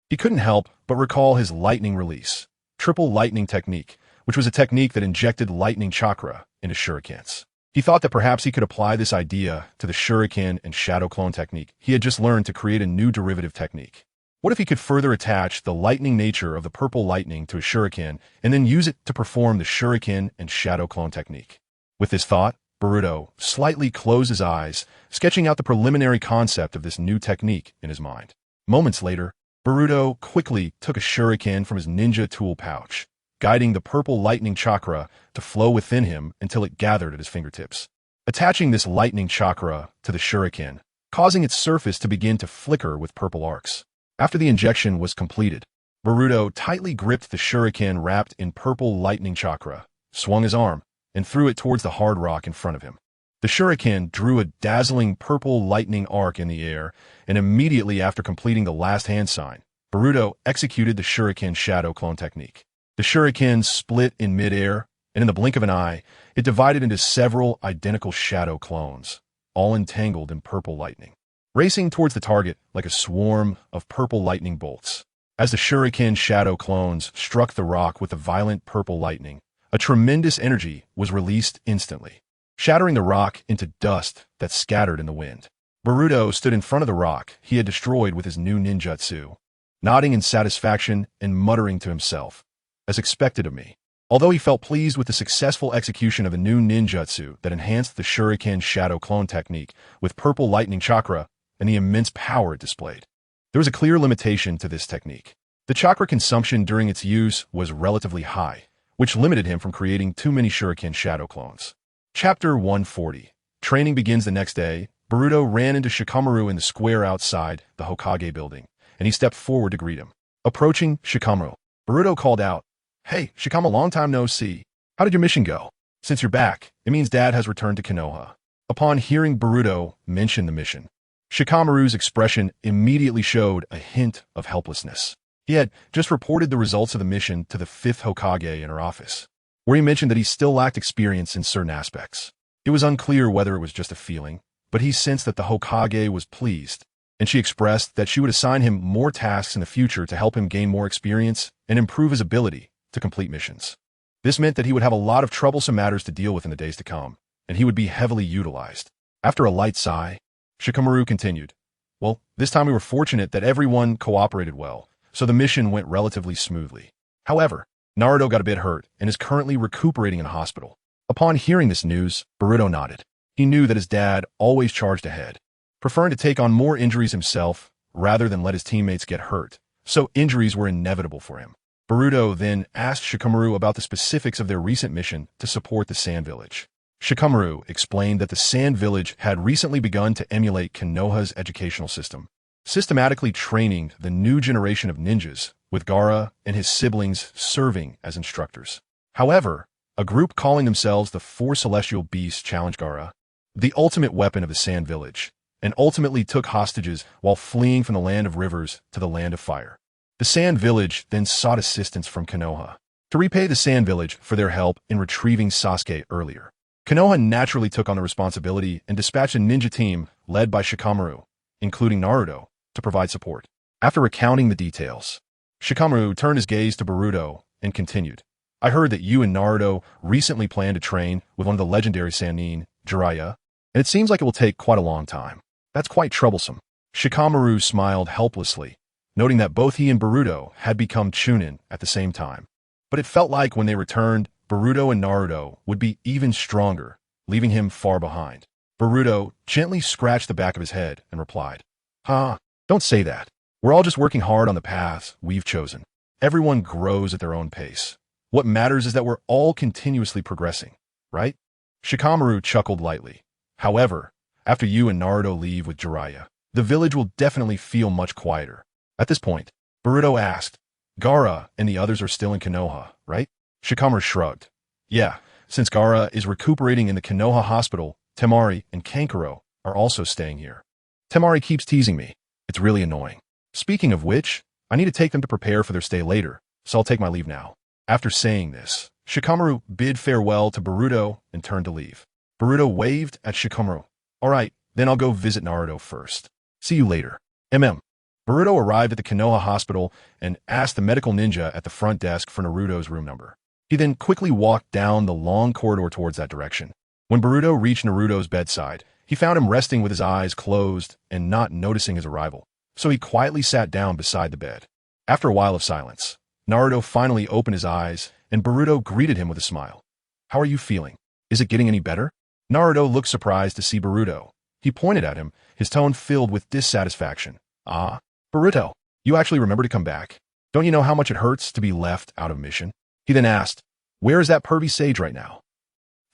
He couldn't help but recall his lightning release, triple lightning technique, which was a technique that injected lightning chakra into shurikens. He thought that perhaps he could apply this idea to the shuriken and shadow clone technique he had just learned to create a new derivative technique. What if he could further attach the lightning nature of the purple lightning to a shuriken and then use it to perform the shuriken and shadow clone technique? With this thought, Boruto slightly closed his eyes, sketching out the preliminary concept of this new technique in his mind. Moments later, Boruto quickly took a shuriken from his ninja tool pouch, guiding the purple lightning chakra to flow within him until it gathered at his fingertips. Attaching this lightning chakra to the shuriken, causing its surface to begin to flicker with purple arcs. After the injection was completed, Boruto tightly gripped the shuriken wrapped in purple lightning chakra, swung his arm, and threw it towards the hard rock in front of him. The shuriken drew a dazzling purple lightning arc in the air, and immediately after completing the last hand sign, Boruto executed the shuriken shadow clone technique. The shuriken split in midair, and in the blink of an eye, it divided into several identical shadow clones, all entangled in purple lightning, racing towards the target like a swarm of purple lightning bolts. As the shuriken shadow clones struck the rock with the violent purple lightning, a tremendous energy was released instantly, shattering the rock into dust that scattered in the wind. Boruto stood in front of the rock he had destroyed with his new ninjutsu, nodding in satisfaction and muttering to himself, "As expected of me." Although he felt pleased with the successful execution of a new ninjutsu that enhanced the shuriken shadow clone technique with purple lightning chakra and the immense power it displayed, there was a clear limitation to this technique. The chakra consumption during its use was relatively high, which limited him from creating too many shuriken shadow clones. Chapter 140. Training begins the next day. Boruto ran into Shikamaru in the square outside the Hokage building, and he stepped forward to greet him. Approaching Shikamaru, Boruto called out, "Hey, Shikama, long time no see. How did your mission go? Since you're back, it means Dad has returned to Konoha." Upon hearing Boruto mention the mission, Shikamaru's expression immediately showed a hint of helplessness. He had just reported the results of the mission to the 5th Hokage in her office, where he mentioned that he still lacked experience in certain aspects. It was unclear whether it was just a feeling, but he sensed that the Hokage was pleased, and she expressed that she would assign him more tasks in the future to help him gain more experience and improve his ability to complete missions. This meant that he would have a lot of troublesome matters to deal with in the days to come, and he would be heavily utilized. After a light sigh, Shikamaru continued, "Well, this time we were fortunate that everyone cooperated well, so the mission went relatively smoothly. However, Naruto got a bit hurt and is currently recuperating in a hospital." Upon hearing this news, Boruto nodded. He knew that his dad always charged ahead, preferring to take on more injuries himself rather than let his teammates get hurt, so injuries were inevitable for him. Boruto then asked Shikamaru about the specifics of their recent mission to support the Sand Village. Shikamaru explained that the Sand Village had recently begun to emulate Konoha's educational system, systematically training the new generation of ninjas, with Gaara and his siblings serving as instructors. However, a group calling themselves the Four Celestial Beasts challenged Gaara, the ultimate weapon of the Sand Village, and ultimately took hostages while fleeing from the land of rivers to the land of fire. The Sand Village then sought assistance from Konoha to repay the Sand Village for their help in retrieving Sasuke earlier. Konoha naturally took on the responsibility and dispatched a ninja team led by Shikamaru, including Naruto, to provide support. After recounting the details, Shikamaru turned his gaze to Boruto and continued, "I heard that you and Naruto recently planned to train with one of the legendary Sannin, Jiraiya, and it seems like it will take quite a long time. That's quite troublesome." Shikamaru smiled helplessly, noting that both he and Boruto had become Chunin at the same time. But it felt like when they returned, Boruto and Naruto would be even stronger, leaving him far behind. Boruto gently scratched the back of his head and replied, Don't say that. We're all just working hard on the paths we've chosen. Everyone grows at their own pace. What matters is that we're all continuously progressing, right?" Shikamaru chuckled lightly. "However, after you and Naruto leave with Jiraiya, the village will definitely feel much quieter." At this point, Boruto asked, "Gaara and the others are still in Konoha, right?" Shikamaru shrugged. "Yeah, since Gaara is recuperating in the Konoha hospital, Temari and Kankuro are also staying here. Temari keeps teasing me. It's really annoying. Speaking of which, I need to take them to prepare for their stay later, so I'll take my leave now." After saying this, Shikamaru bid farewell to Boruto and turned to leave. Boruto waved at Shikamaru. "All right, then I'll go visit Naruto first. See you later. MM." Boruto arrived at the Konoha hospital and asked the medical ninja at the front desk for Naruto's room number. He then quickly walked down the long corridor towards that direction. When Boruto reached Naruto's bedside, he found him resting with his eyes closed and not noticing his arrival, so he quietly sat down beside the bed. After a while of silence, Naruto finally opened his eyes, and Boruto greeted him with a smile. "How are you feeling? Is it getting any better?" Naruto looked surprised to see Boruto. He pointed at him, his tone filled with dissatisfaction. "Ah, Boruto, you actually remember to come back? Don't you know how much it hurts to be left out of mission?" He then asked, "Where is that pervy sage right now?"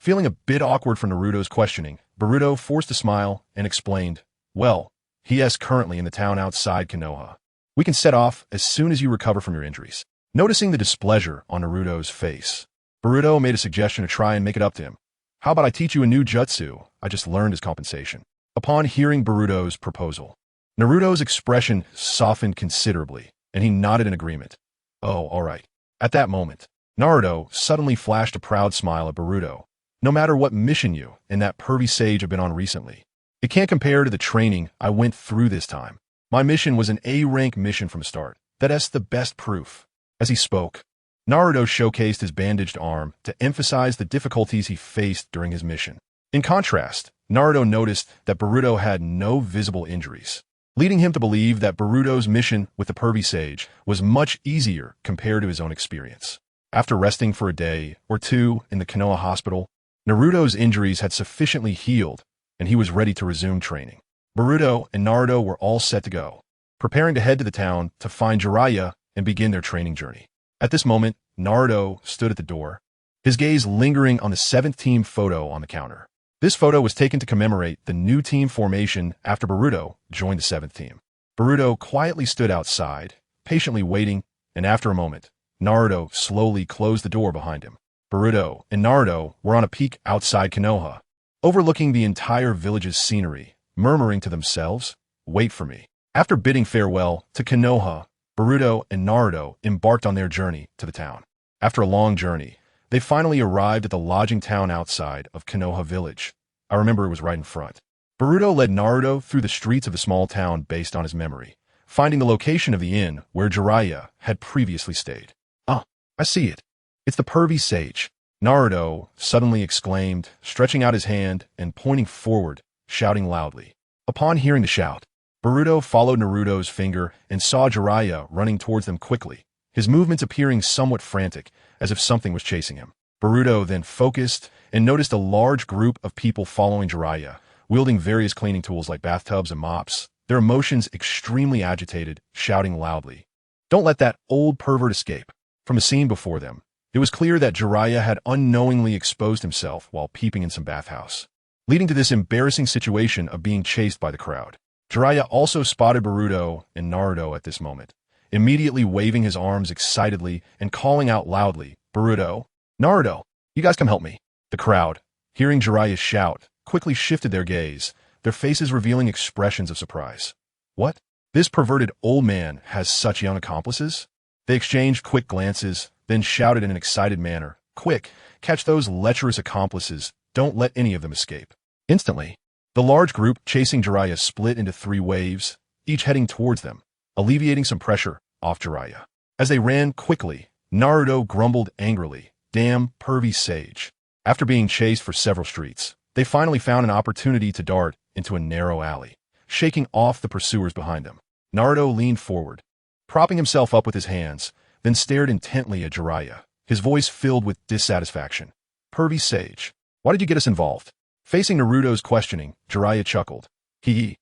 Feeling a bit awkward for Naruto's questioning, Boruto forced a smile and explained, "Well, he is currently in the town outside Konoha. We can set off as soon as you recover from your injuries." Noticing the displeasure on Naruto's face, Boruto made a suggestion to try and make it up to him. "How about I teach you a new jutsu I just learned as compensation?" Upon hearing Boruto's proposal, Naruto's expression softened considerably, and he nodded in agreement. "Oh, all right." At that moment, Naruto suddenly flashed a proud smile at Boruto. "No matter what mission you and that pervy sage have been on recently, it can't compare to the training I went through this time. My mission was an A-rank mission from start. That's the best proof." As he spoke, Naruto showcased his bandaged arm to emphasize the difficulties he faced during his mission. In contrast, Naruto noticed that Boruto had no visible injuries, leading him to believe that Boruto's mission with the pervy sage was much easier compared to his own experience. After resting for a day or two in the Konoha hospital, Naruto's injuries had sufficiently healed, and he was ready to resume training. Boruto and Naruto were all set to go, preparing to head to the town to find Jiraiya and begin their training journey. At this moment, Naruto stood at the door, his gaze lingering on the 7th team photo on the counter. This photo was taken to commemorate the new team formation after Boruto joined the 7th team. Boruto quietly stood outside, patiently waiting, and after a moment, Naruto slowly closed the door behind him. Boruto and Naruto were on a peak outside Konoha, overlooking the entire village's scenery, murmuring to themselves, "Wait for me." After bidding farewell to Konoha, Boruto and Naruto embarked on their journey to the town. After a long journey, they finally arrived at the lodging town outside of Konoha village. I remember it was right in front. Boruto led Naruto through the streets of the small town based on his memory, finding the location of the inn where Jiraiya had previously stayed. "Ah, I see it. It's the pervy sage," Naruto suddenly exclaimed, stretching out his hand and pointing forward, shouting loudly. Upon hearing the shout, Boruto followed Naruto's finger and saw Jiraiya running towards them quickly, his movements appearing somewhat frantic, as if something was chasing him. Boruto then focused and noticed a large group of people following Jiraiya, wielding various cleaning tools like bathtubs and mops, their emotions extremely agitated, shouting loudly, "Don't let that old pervert escape." From the scene before them, it was clear that Jiraiya had unknowingly exposed himself while peeping in some bathhouse, leading to this embarrassing situation of being chased by the crowd. Jiraiya also spotted Boruto and Naruto at this moment, immediately waving his arms excitedly and calling out loudly, "Boruto, Naruto, you guys come help me." The crowd, hearing Jiraiya's shout, quickly shifted their gaze, their faces revealing expressions of surprise. "What? This perverted old man has such young accomplices?" They exchanged quick glances, then shouted in an excited manner, "Quick, catch those lecherous accomplices, don't let any of them escape." Instantly, the large group chasing Jiraiya split into 3 waves, each heading towards them, alleviating some pressure off Jiraiya. As they ran quickly, Naruto grumbled angrily, "Damn pervy sage." After being chased for several streets, they finally found an opportunity to dart into a narrow alley, shaking off the pursuers behind them. Naruto leaned forward, propping himself up with his hands, then stared intently at Jiraiya, his voice filled with dissatisfaction. "Pervy sage, why did you get us involved?" Facing Naruto's questioning, Jiraiya chuckled. "He.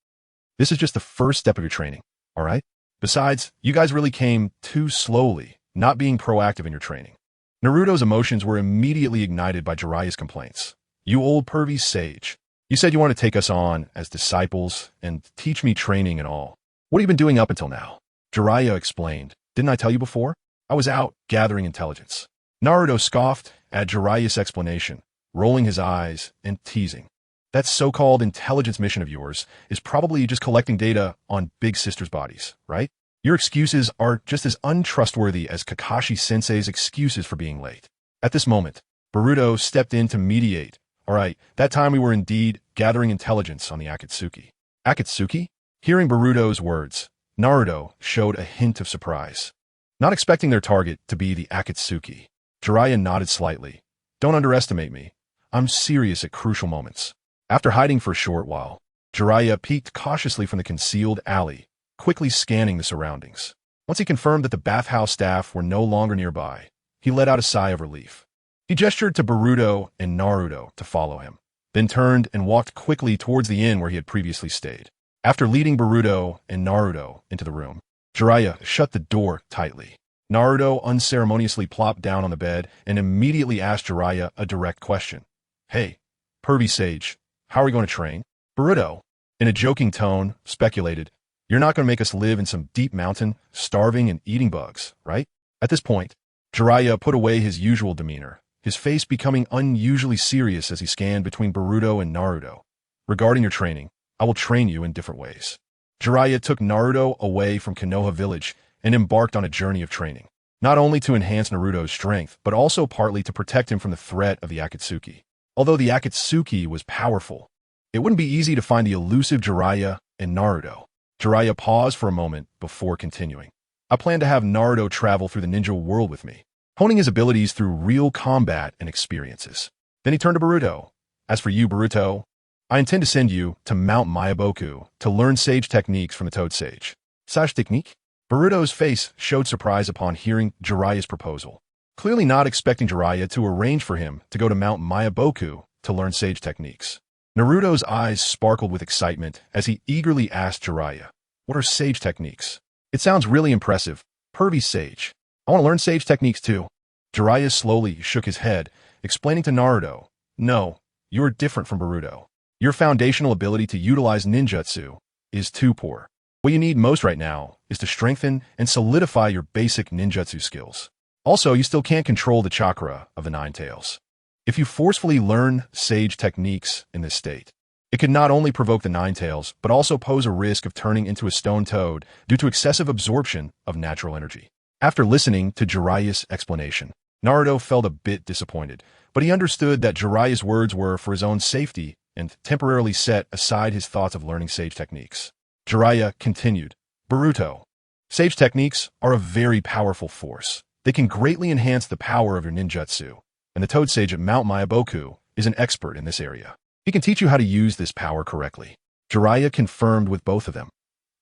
This is just the first step of your training, all right? Besides, you guys really came too slowly, not being proactive in your training." Naruto's emotions were immediately ignited by Jiraiya's complaints. "You old pervy sage. You said you want to take us on as disciples and teach me training and all. What have you been doing up until now?" Jiraiya explained. "Didn't I tell you before? I was out gathering intelligence." Naruto scoffed at Jiraiya's explanation, rolling his eyes and teasing. "That so-called intelligence mission of yours is probably just collecting data on big sisters' bodies, right? Your excuses are just as untrustworthy as Kakashi-sensei's excuses for being late." At this moment, Boruto stepped in to mediate. "All right, that time we were indeed gathering intelligence on the Akatsuki." "Akatsuki?" Hearing Boruto's words, Naruto showed a hint of surprise, not expecting their target to be the Akatsuki. Jiraiya nodded slightly. "Don't underestimate me. I'm serious at crucial moments." After hiding for a short while, Jiraiya peeked cautiously from the concealed alley, quickly scanning the surroundings. Once he confirmed that the bathhouse staff were no longer nearby, he let out a sigh of relief. He gestured to Boruto and Naruto to follow him, then turned and walked quickly towards the inn where he had previously stayed. After leading Boruto and Naruto into the room, Jiraiya shut the door tightly. Naruto unceremoniously plopped down on the bed and immediately asked Jiraiya a direct question. "Hey, pervy sage, how are we going to train?" Boruto, in a joking tone, speculated, "You're not going to make us live in some deep mountain, starving and eating bugs, right?" At this point, Jiraiya put away his usual demeanor, his face becoming unusually serious as he scanned between Boruto and Naruto. "Regarding your training, I will train you in different ways." Jiraiya took Naruto away from Konoha village and embarked on a journey of training, not only to enhance Naruto's strength, but also partly to protect him from the threat of the Akatsuki. Although the Akatsuki was powerful, it wouldn't be easy to find the elusive Jiraiya and Naruto. Jiraiya paused for a moment before continuing. "I plan to have Naruto travel through the ninja world with me, honing his abilities through real combat and experiences." Then he turned to Boruto. "As for you, Boruto, I intend to send you to Mount Mayaboku to learn sage techniques from the Toad Sage." "Sage technique?" Boruto's face showed surprise upon hearing Jiraiya's proposal, clearly not expecting Jiraiya to arrange for him to go to Mount Mayaboku to learn sage techniques. Naruto's eyes sparkled with excitement as he eagerly asked Jiraiya, "What are sage techniques?" "It sounds really impressive. Pervy sage. I want to learn sage techniques too." Jiraiya slowly shook his head, explaining to Naruto, "No, you are different from Boruto. Your foundational ability to utilize ninjutsu is too poor. What you need most right now is to strengthen and solidify your basic ninjutsu skills. Also, you still can't control the chakra of the Nine Tails. If you forcefully learn sage techniques in this state, it could not only provoke the Nine Tails, but also pose a risk of turning into a stone toad due to excessive absorption of natural energy." After listening to Jiraiya's explanation, Naruto felt a bit disappointed, but he understood that Jiraiya's words were for his own safety and temporarily set aside his thoughts of learning sage techniques. Jiraiya continued, "Boruto, sage techniques are a very powerful force. They can greatly enhance the power of your ninjutsu, and the Toad Sage at Mount Mayaboku is an expert in this area. He can teach you how to use this power correctly." Jiraiya confirmed with both of them.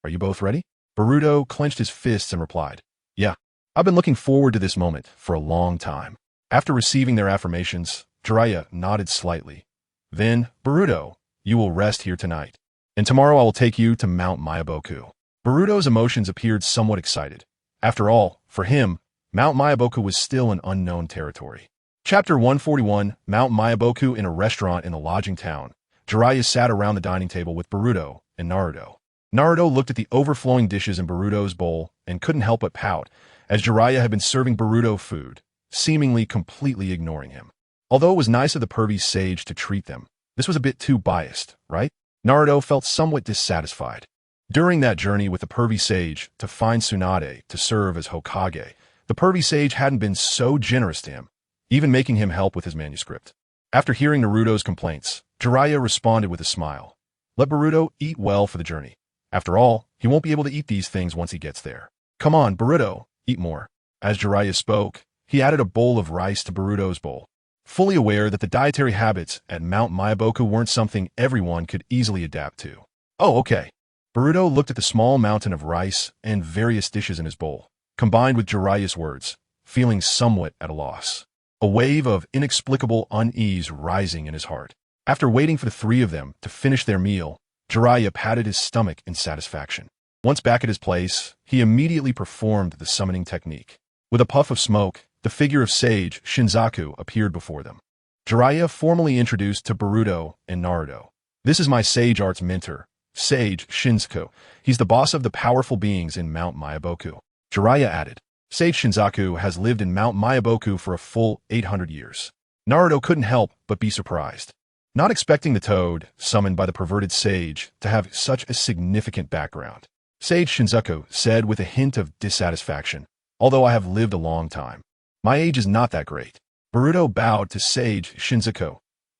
"Are you both ready?" Boruto clenched his fists and replied, "Yeah, I've been looking forward to this moment for a long time." After receiving their affirmations, Jiraiya nodded slightly. "Then, Boruto, you will rest here tonight, and tomorrow I will take you to Mount Mayaboku." Boruto's emotions appeared somewhat excited. After all, for him, Mount Mayaboku was still an unknown territory. Chapter 141, Mount Mayaboku. In a restaurant in the lodging town, Jiraiya sat around the dining table with Boruto and Naruto. Naruto looked at the overflowing dishes in Boruto's bowl and couldn't help but pout, as Jiraiya had been serving Boruto food, seemingly completely ignoring him. Although it was nice of the pervy sage to treat them, this was a bit too biased, right? Naruto felt somewhat dissatisfied. During that journey with the pervy sage to find Tsunade to serve as Hokage, the pervy sage hadn't been so generous to him, even making him help with his manuscript. After hearing Naruto's complaints, Jiraiya responded with a smile. "Let Boruto eat well for the journey. After all, he won't be able to eat these things once he gets there. Come on, Boruto, eat more." As Jiraiya spoke, he added a bowl of rice to Boruto's bowl, fully aware that the dietary habits at Mount Mayaboku weren't something everyone could easily adapt to. "Oh, okay." Boruto looked at the small mountain of rice and various dishes in his bowl, combined with Jiraiya's words, feeling somewhat at a loss. A wave of inexplicable unease rising in his heart. After waiting for the three of them to finish their meal, Jiraiya patted his stomach in satisfaction. Once back at his place, he immediately performed the summoning technique. With a puff of smoke, the figure of Sage Shinzaku appeared before them. Jiraiya formally introduced to Boruto and Naruto. "This is my sage arts mentor, Sage Shinzaku. He's the boss of the powerful beings in Mount Mayaboku." Jiraiya added, "Sage Shinzaku has lived in Mount Mayaboku for a full 800 years. Naruto couldn't help but be surprised, not expecting the toad, summoned by the perverted sage, to have such a significant background. Sage Shinzaku said with a hint of dissatisfaction, "Although I have lived a long time, my age is not that great." Boruto bowed to Sage Shinzaku.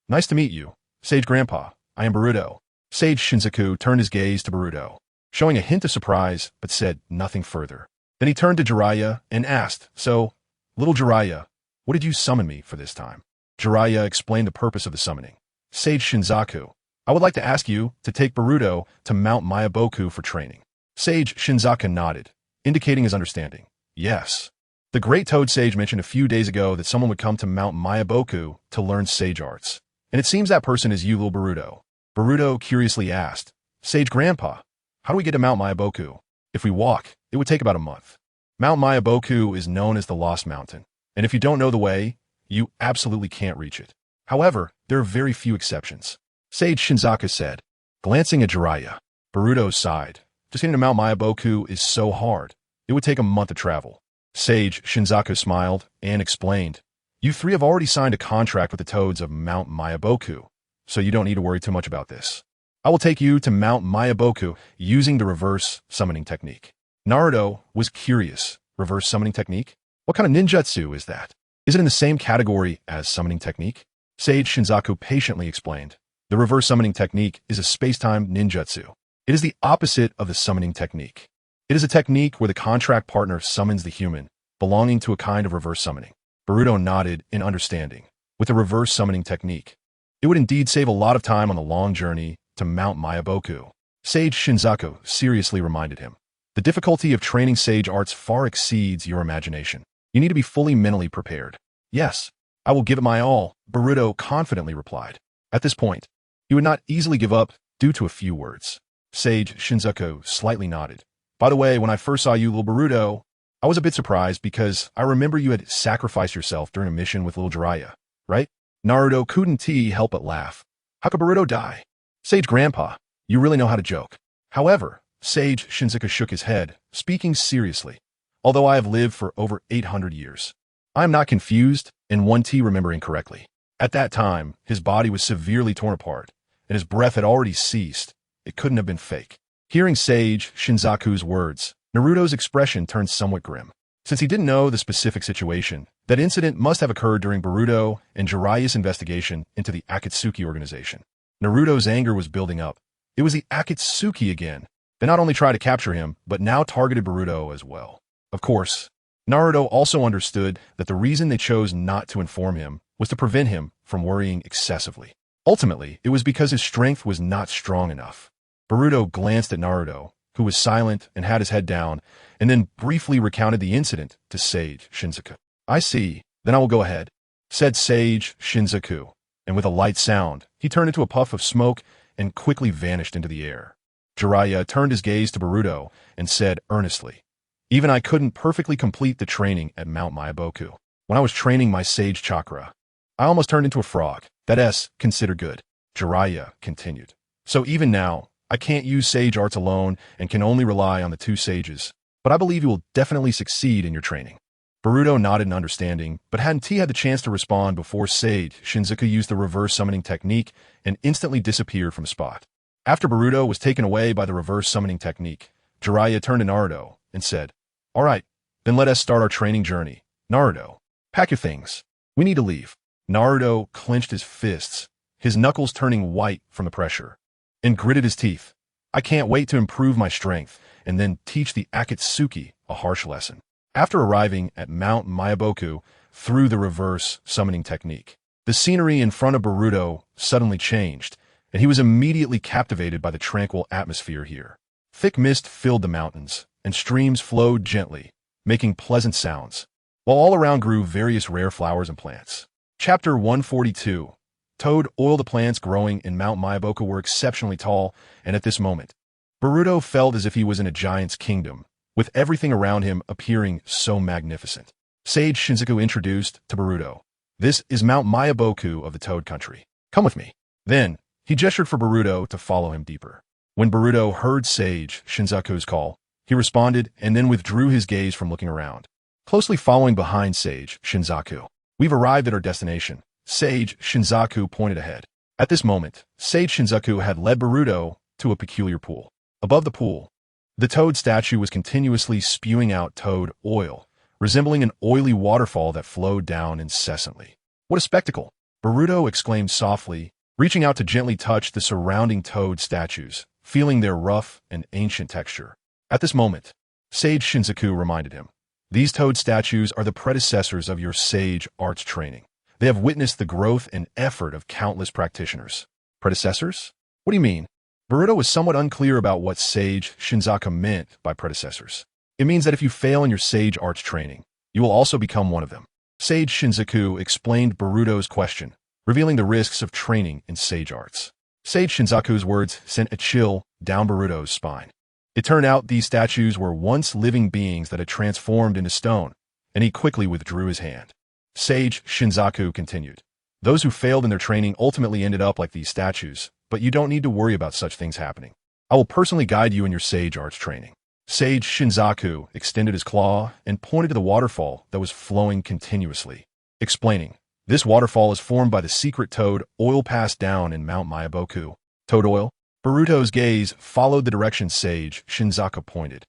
"Nice to meet you, Sage Grandpa. I am Boruto." Sage Shinzaku turned his gaze to Boruto, showing a hint of surprise, but said nothing further. Then he turned to Jiraiya and asked, "So, little Jiraiya, what did you summon me for this time?" Jiraiya explained the purpose of the summoning. "Sage Shinzaku, I would like to ask you to take Boruto to Mount Mayaboku for training." Sage Shinzaku nodded, indicating his understanding. "Yes. The great Toad Sage mentioned a few days ago that someone would come to Mount Mayaboku to learn sage arts, and it seems that person is you, little Boruto." Boruto curiously asked, "Sage Grandpa, how do we get to Mount Mayaboku? If we walk, it would take about a month." Mount Mayaboku is known as the Lost Mountain, and if you don't know the way, you absolutely can't reach it. However, there are very few exceptions, Sage Shinzaku said. Glancing at Jiraiya, Boruto sighed. "Just getting to Mount Mayaboku is so hard. It would take a month of travel." Sage Shinzaku smiled and explained, "You three have already signed a contract with the Toads of Mount Mayaboku, so you don't need to worry too much about this. I will take you to Mount Mayaboku using the reverse summoning technique." Naruto was curious. Reverse summoning technique? What kind of ninjutsu is that? Is it in the same category as summoning technique? Sage Shinzaku patiently explained. The reverse summoning technique is a space-time ninjutsu. It is the opposite of the summoning technique. It is a technique where the contract partner summons the human, belonging to a kind of reverse summoning. Boruto nodded in understanding. With the reverse summoning technique, it would indeed save a lot of time on the long journey to Mount Mayaboku. Sage Shinzaku seriously reminded him. "The difficulty of training sage arts far exceeds your imagination. You need to be fully mentally prepared." "Yes, I will give it my all," Boruto confidently replied. At this point, he would not easily give up due to a few words. Sage Shinzaku slightly nodded. "By the way, when I first saw you, little Boruto, I was a bit surprised because I remember you had sacrificed yourself during a mission with little Jiraiya, right? Naruto couldn't help but laugh. How could Boruto die? Sage Grandpa, you really know how to joke. However, Sage Shinzuka shook his head, speaking seriously. Although I have lived for over 800 years, I am not confused and 1T remembering correctly. At that time, his body was severely torn apart, and his breath had already ceased. It couldn't have been fake. Hearing Sage Shinzaku's words, Naruto's expression turned somewhat grim. Since he didn't know the specific situation, that incident must have occurred during Boruto and Jiraiya's investigation into the Akatsuki organization. Naruto's anger was building up. It was the Akatsuki again. They not only tried to capture him, but now targeted Boruto as well. Of course, Naruto also understood that the reason they chose not to inform him was to prevent him from worrying excessively. Ultimately, it was because his strength was not strong enough. Boruto glanced at Naruto, who was silent and had his head down, and then briefly recounted the incident to Sage Shinzaku. I see, then I will go ahead, said Sage Shinzaku, and with a light sound, he turned into a puff of smoke and quickly vanished into the air. Jiraiya turned his gaze to Boruto and said earnestly, even I couldn't perfectly complete the training at Mount Myaboku. When I was training my Sage Chakra, I almost turned into a frog. That is considered good. Jiraiya continued. So even now, I can't use Sage Arts alone and can only rely on the two sages, but I believe you will definitely succeed in your training. Boruto nodded in understanding, but hadn't had the chance to respond before Sage Shinzuka used the reverse summoning technique and instantly disappeared from the spot. After Boruto was taken away by the reverse summoning technique, Jiraiya turned to Naruto and said, all right, then let us start our training journey. Naruto, pack your things. We need to leave. Naruto clenched his fists, his knuckles turning white from the pressure, and gritted his teeth. I can't wait to improve my strength and then teach the Akatsuki a harsh lesson. After arriving at Mount Myaboku through the reverse summoning technique, the scenery in front of Boruto suddenly changed, and he was immediately captivated by the tranquil atmosphere here. Thick mist filled the mountains, and streams flowed gently, making pleasant sounds, while all around grew various rare flowers and plants. Chapter 142. Toad oil. The plants growing in Mount Myaboku were exceptionally tall, and at this moment, Boruto felt as if he was in a giant's kingdom, with everything around him appearing so magnificent. Sage Shinzuku introduced to Boruto, this is Mount Myaboku of the Toad Country. Come with me. Then, he gestured for Boruto to follow him deeper. When Boruto heard Sage Shinzaku's call, he responded and then withdrew his gaze from looking around, closely following behind Sage Shinzaku. We've arrived at our destination. Sage Shinzaku pointed ahead. At this moment, Sage Shinzaku had led Boruto to a peculiar pool. Above the pool, the toad statue was continuously spewing out toad oil, resembling an oily waterfall that flowed down incessantly. What a spectacle! Boruto exclaimed softly, reaching out to gently touch the surrounding toad statues, feeling their rough and ancient texture. At this moment, Sage Shinzaku reminded him, these toad statues are the predecessors of your sage arts training. They have witnessed the growth and effort of countless practitioners. Predecessors? What do you mean? Boruto was somewhat unclear about what Sage Shinzaku meant by predecessors. It means that if you fail in your sage arts training, you will also become one of them. Sage Shinzaku explained Boruto's question, revealing the risks of training in sage arts. Sage Shinzaku's words sent a chill down Boruto's spine. It turned out these statues were once living beings that had transformed into stone, and he quickly withdrew his hand. Sage Shinzaku continued, those who failed in their training ultimately ended up like these statues, but you don't need to worry about such things happening. I will personally guide you in your sage arts training. Sage Shinzaku extended his claw and pointed to the waterfall that was flowing continuously, explaining, this waterfall is formed by the secret toad oil passed down in Mount Myaboku. Toad oil? Boruto's gaze followed the direction Sage Shinzaku pointed,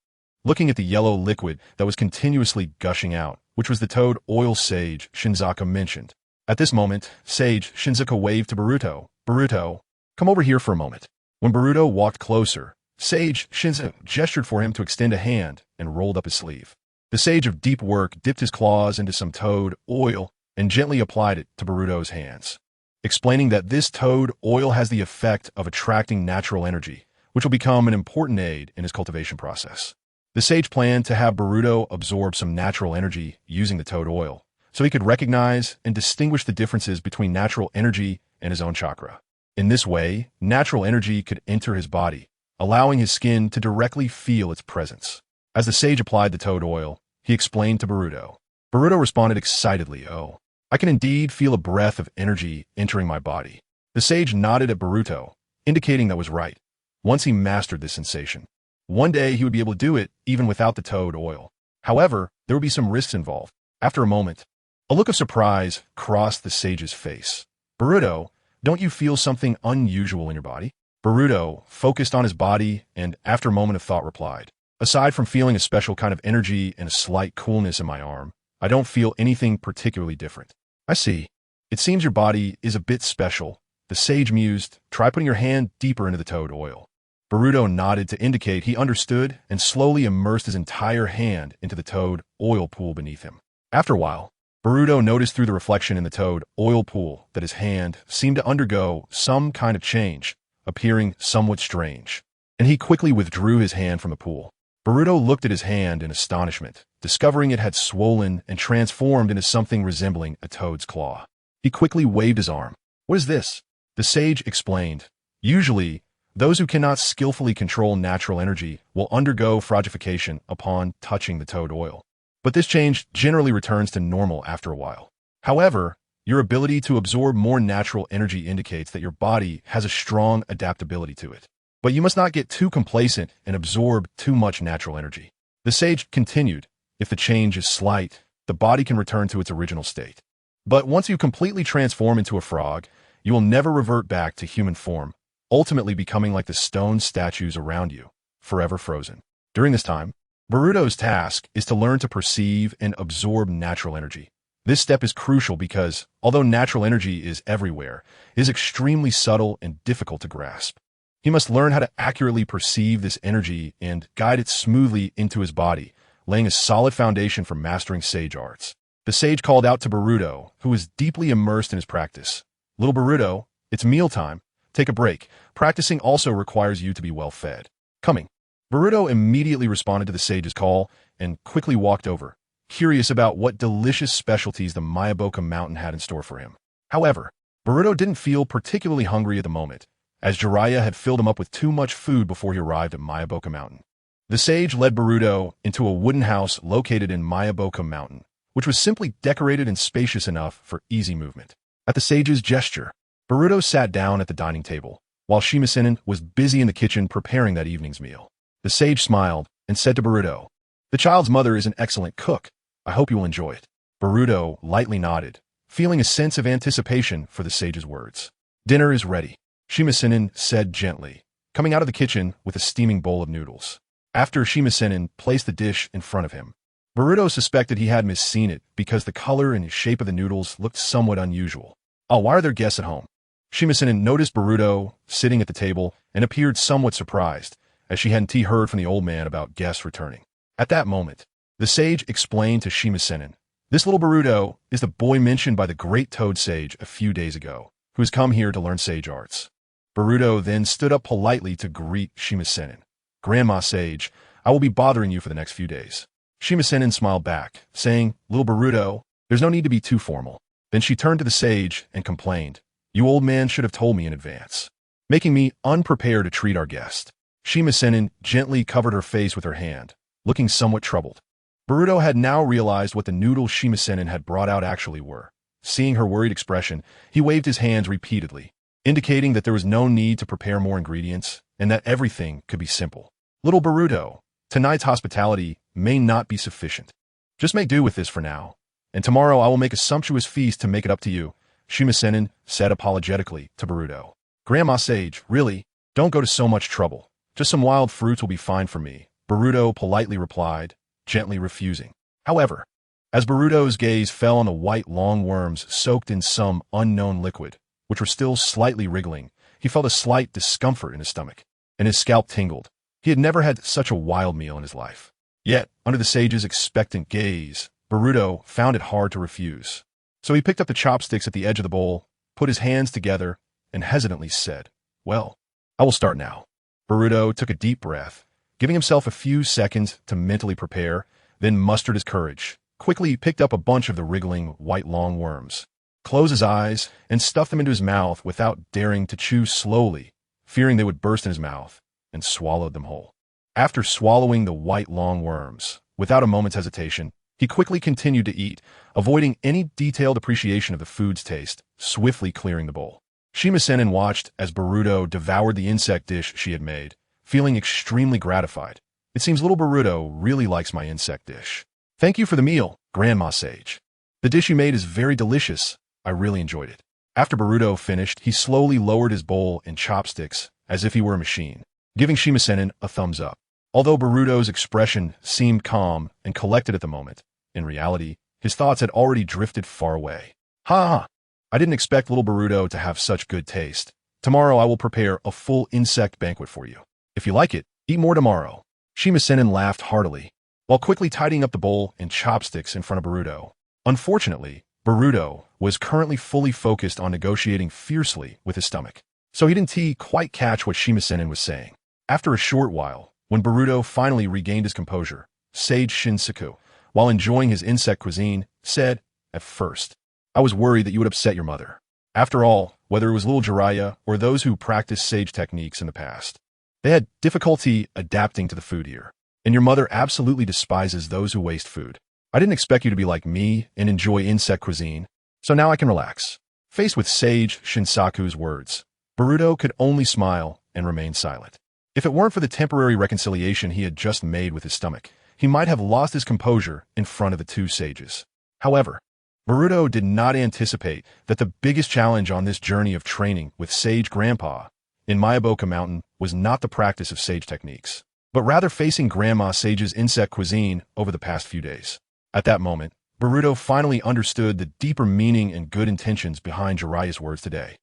looking at the yellow liquid that was continuously gushing out, which was the toad oil Sage Shinzaku mentioned. At this moment, Sage Shinzaku waved to Boruto. Boruto, come over here for a moment. When Boruto walked closer, Sage Shinzaku gestured for him to extend a hand and rolled up his sleeve. The Sage of Deep Work dipped his claws into some toad oil and gently applied it to Boruto's hands, explaining that this toad oil has the effect of attracting natural energy, which will become an important aid in his cultivation process. The sage planned to have Boruto absorb some natural energy using the toad oil, so he could recognize and distinguish the differences between natural energy and his own chakra. In this way, natural energy could enter his body, allowing his skin to directly feel its presence. As the sage applied the toad oil, he explained to Boruto. Boruto responded excitedly, "Oh, I can indeed feel a breath of energy entering my body." The sage nodded at Boruto, indicating that was right. Once he mastered this sensation, one day he would be able to do it even without the toad oil. However, there would be some risks involved. After a moment, a look of surprise crossed the sage's face. "Boruto, don't you feel something unusual in your body?" Boruto focused on his body and, after a moment of thought, replied, "Aside from feeling a special kind of energy and a slight coolness in my arm, I don't feel anything particularly different." "I see. It seems your body is a bit special," the sage mused. "Try putting your hand deeper into the toad oil." Boruto nodded to indicate he understood and slowly immersed his entire hand into the toad oil pool beneath him. After a while, Boruto noticed through the reflection in the toad oil pool that his hand seemed to undergo some kind of change, appearing somewhat strange, and he quickly withdrew his hand from the pool. Boruto looked at his hand in astonishment, discovering it had swollen and transformed into something resembling a toad's claw. He quickly waved his arm. "What is this?" The sage explained. "Usually, those who cannot skillfully control natural energy will undergo fragilification upon touching the toad oil. But this change generally returns to normal after a while. However, your ability to absorb more natural energy indicates that your body has a strong adaptability to it. But you must not get too complacent and absorb too much natural energy." The sage continued, "If the change is slight, the body can return to its original state. But once you completely transform into a frog, you will never revert back to human form, ultimately becoming like the stone statues around you, forever frozen." During this time, Boruto's task is to learn to perceive and absorb natural energy. This step is crucial because, although natural energy is everywhere, it is extremely subtle and difficult to grasp. He must learn how to accurately perceive this energy and guide it smoothly into his body, laying a solid foundation for mastering sage arts. The sage called out to Boruto, who was deeply immersed in his practice. "Little Boruto, it's mealtime. Take a break. Practicing also requires you to be well fed. Coming." Boruto immediately responded to the sage's call and quickly walked over, curious about what delicious specialties the Mayaboka Mountain had in store for him. However, Boruto didn't feel particularly hungry at the moment, as Jiraiya had filled him up with too much food before he arrived at Mayaboka Mountain. The sage led Boruto into a wooden house located in Mayaboka Mountain, which was simply decorated and spacious enough for easy movement. At the sage's gesture, Boruto sat down at the dining table, while Shimasenin was busy in the kitchen preparing that evening's meal. The sage smiled and said to Boruto, "The child's mother is an excellent cook. I hope you will enjoy it." Boruto lightly nodded, feeling a sense of anticipation for the sage's words. "Dinner is ready," Shimasenin said gently, coming out of the kitchen with a steaming bowl of noodles. After Shimasenin placed the dish in front of him, Boruto suspected he had misseen it because the color and shape of the noodles looked somewhat unusual. "Oh, why are there guests at home?" Shimasenin noticed Boruto sitting at the table and appeared somewhat surprised, as she hadn't heard from the old man about guests returning. At that moment, the sage explained to Shimasenin, "This little Boruto is the boy mentioned by the great toad sage a few days ago, who has come here to learn sage arts." Boruto then stood up politely to greet Shimasenin. "Grandma Sage, I will be bothering you for the next few days." Shimasenin smiled back, saying, "Little Boruto, there's no need to be too formal." Then she turned to the sage and complained, "You old man should have told me in advance, making me unprepared to treat our guest." Shimasenin gently covered her face with her hand, looking somewhat troubled. Boruto had now realized what the noodles Shimasenin had brought out actually were. Seeing her worried expression, he waved his hands repeatedly, indicating that there was no need to prepare more ingredients and that everything could be simple. "Little Boruto, tonight's hospitality may not be sufficient. Just make do with this for now, and tomorrow I will make a sumptuous feast to make it up to you," Shimasenin said apologetically to Boruto. "Grandma Sage, really, don't go to so much trouble. Just some wild fruits will be fine for me," Boruto politely replied, gently refusing. However, as Boruto's gaze fell on the white long worms soaked in some unknown liquid, which were still slightly wriggling, he felt a slight discomfort in his stomach, and his scalp tingled. He had never had such a wild meal in his life. Yet, under the sage's expectant gaze, Boruto found it hard to refuse. So he picked up the chopsticks at the edge of the bowl, put his hands together, and hesitantly said, "Well, I will start now." Boruto took a deep breath, giving himself a few seconds to mentally prepare, then mustered his courage. Quickly he picked up a bunch of the wriggling white long worms, closed his eyes, and stuffed them into his mouth without daring to chew slowly, fearing they would burst in his mouth, and swallowed them whole. After swallowing the white long worms, Without a moment's hesitation, he quickly continued to eat, avoiding any detailed appreciation of the food's taste, swiftly clearing the bowl. Shima-senin watched as Boruto devoured the insect dish she had made, feeling extremely gratified. It seems little Boruto really likes my insect dish. Thank you for the meal, Grandma Sage. The dish you made is very delicious. I really enjoyed it. After Boruto finished, he slowly lowered his bowl and chopsticks as if he were a machine, giving Shima-senin a thumbs up. Although Boruto's expression seemed calm and collected at the moment, in reality, his thoughts had already drifted far away. Ha ha! I didn't expect little Boruto to have such good taste. Tomorrow I will prepare a full insect banquet for you. If you like it, eat more tomorrow. Shima-senin laughed heartily, while quickly tidying up the bowl and chopsticks in front of Boruto. Unfortunately, Boruto was currently fully focused on negotiating fiercely with his stomach, so he didn't quite catch what Shima-senin was saying. After a short while, when Boruto finally regained his composure, Sage Shinsaku, while enjoying his insect cuisine, said, "At first, I was worried that you would upset your mother. After all, whether it was little Jiraiya or those who practiced sage techniques in the past, they had difficulty adapting to the food here. And your mother absolutely despises those who waste food. I didn't expect you to be like me and enjoy insect cuisine, so now I can relax." Faced with Sage Shinsaku's words, Boruto could only smile and remain silent. If it weren't for the temporary reconciliation he had just made with his stomach, he might have lost his composure in front of the two sages. However, Boruto did not anticipate that the biggest challenge on this journey of training with Sage Grandpa in Mayaboka Mountain was not the practice of sage techniques, but rather facing Grandma Sage's insect cuisine over the past few days. At that moment, Boruto finally understood the deeper meaning and good intentions behind Jiraiya's words today.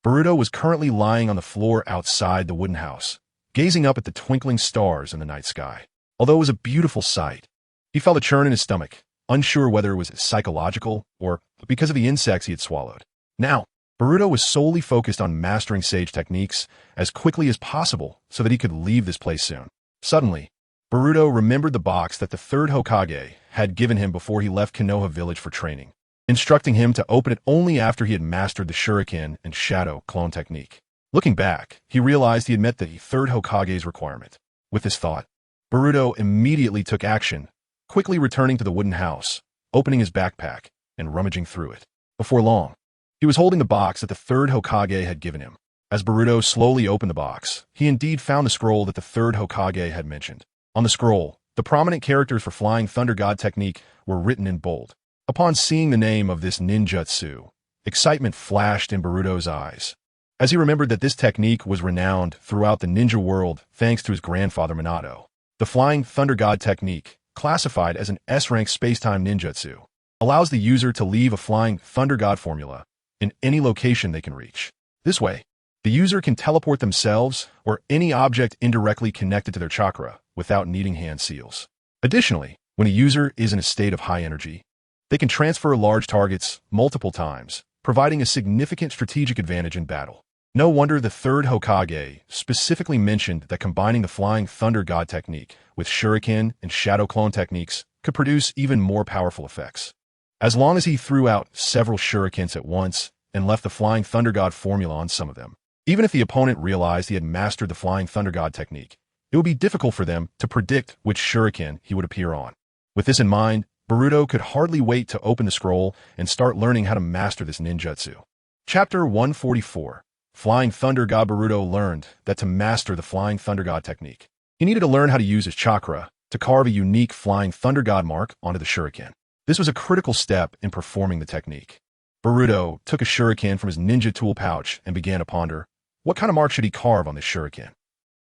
Boruto was currently lying on the floor outside the wooden house, gazing up at the twinkling stars in the night sky. Although it was a beautiful sight, he felt a churn in his stomach, unsure whether it was psychological or because of the insects he had swallowed. Now, Boruto was solely focused on mastering sage techniques as quickly as possible so that he could leave this place soon. Suddenly, Boruto remembered the box that the third Hokage had given him before he left Konoha village for training, instructing him to open it only after he had mastered the Shuriken and Shadow Clone technique. Looking back, he realized he had met the third Hokage's requirement. With this thought, Boruto immediately took action, quickly returning to the wooden house, opening his backpack, and rummaging through it. Before long, he was holding the box that the third Hokage had given him. As Boruto slowly opened the box, he indeed found the scroll that the third Hokage had mentioned. On the scroll, the prominent characters for Flying Thunder God technique were written in bold. Upon seeing the name of this ninjutsu, excitement flashed in Boruto's eyes, as he remembered that this technique was renowned throughout the ninja world thanks to his grandfather Minato. The Flying Thunder God technique, classified as an S-rank space-time ninjutsu, allows the user to leave a Flying Thunder God formula in any location they can reach. This way, the user can teleport themselves or any object indirectly connected to their chakra without needing hand seals. Additionally, when a user is in a state of high energy, they can transfer large targets multiple times, providing a significant strategic advantage in battle. No wonder the third Hokage specifically mentioned that combining the Flying Thunder God technique with Shuriken and Shadow Clone techniques could produce even more powerful effects. As long as he threw out several Shurikens at once and left the Flying Thunder God formula on some of them, even if the opponent realized he had mastered the Flying Thunder God technique, it would be difficult for them to predict which Shuriken he would appear on. With this in mind, Boruto could hardly wait to open the scroll and start learning how to master this ninjutsu. Chapter 144. Flying Thunder God. Boruto learned that to master the Flying Thunder God technique, he needed to learn how to use his chakra to carve a unique Flying Thunder God mark onto the Shuriken. This was a critical step in performing the technique. Boruto took a Shuriken from his ninja tool pouch and began to ponder, what kind of mark should he carve on this Shuriken?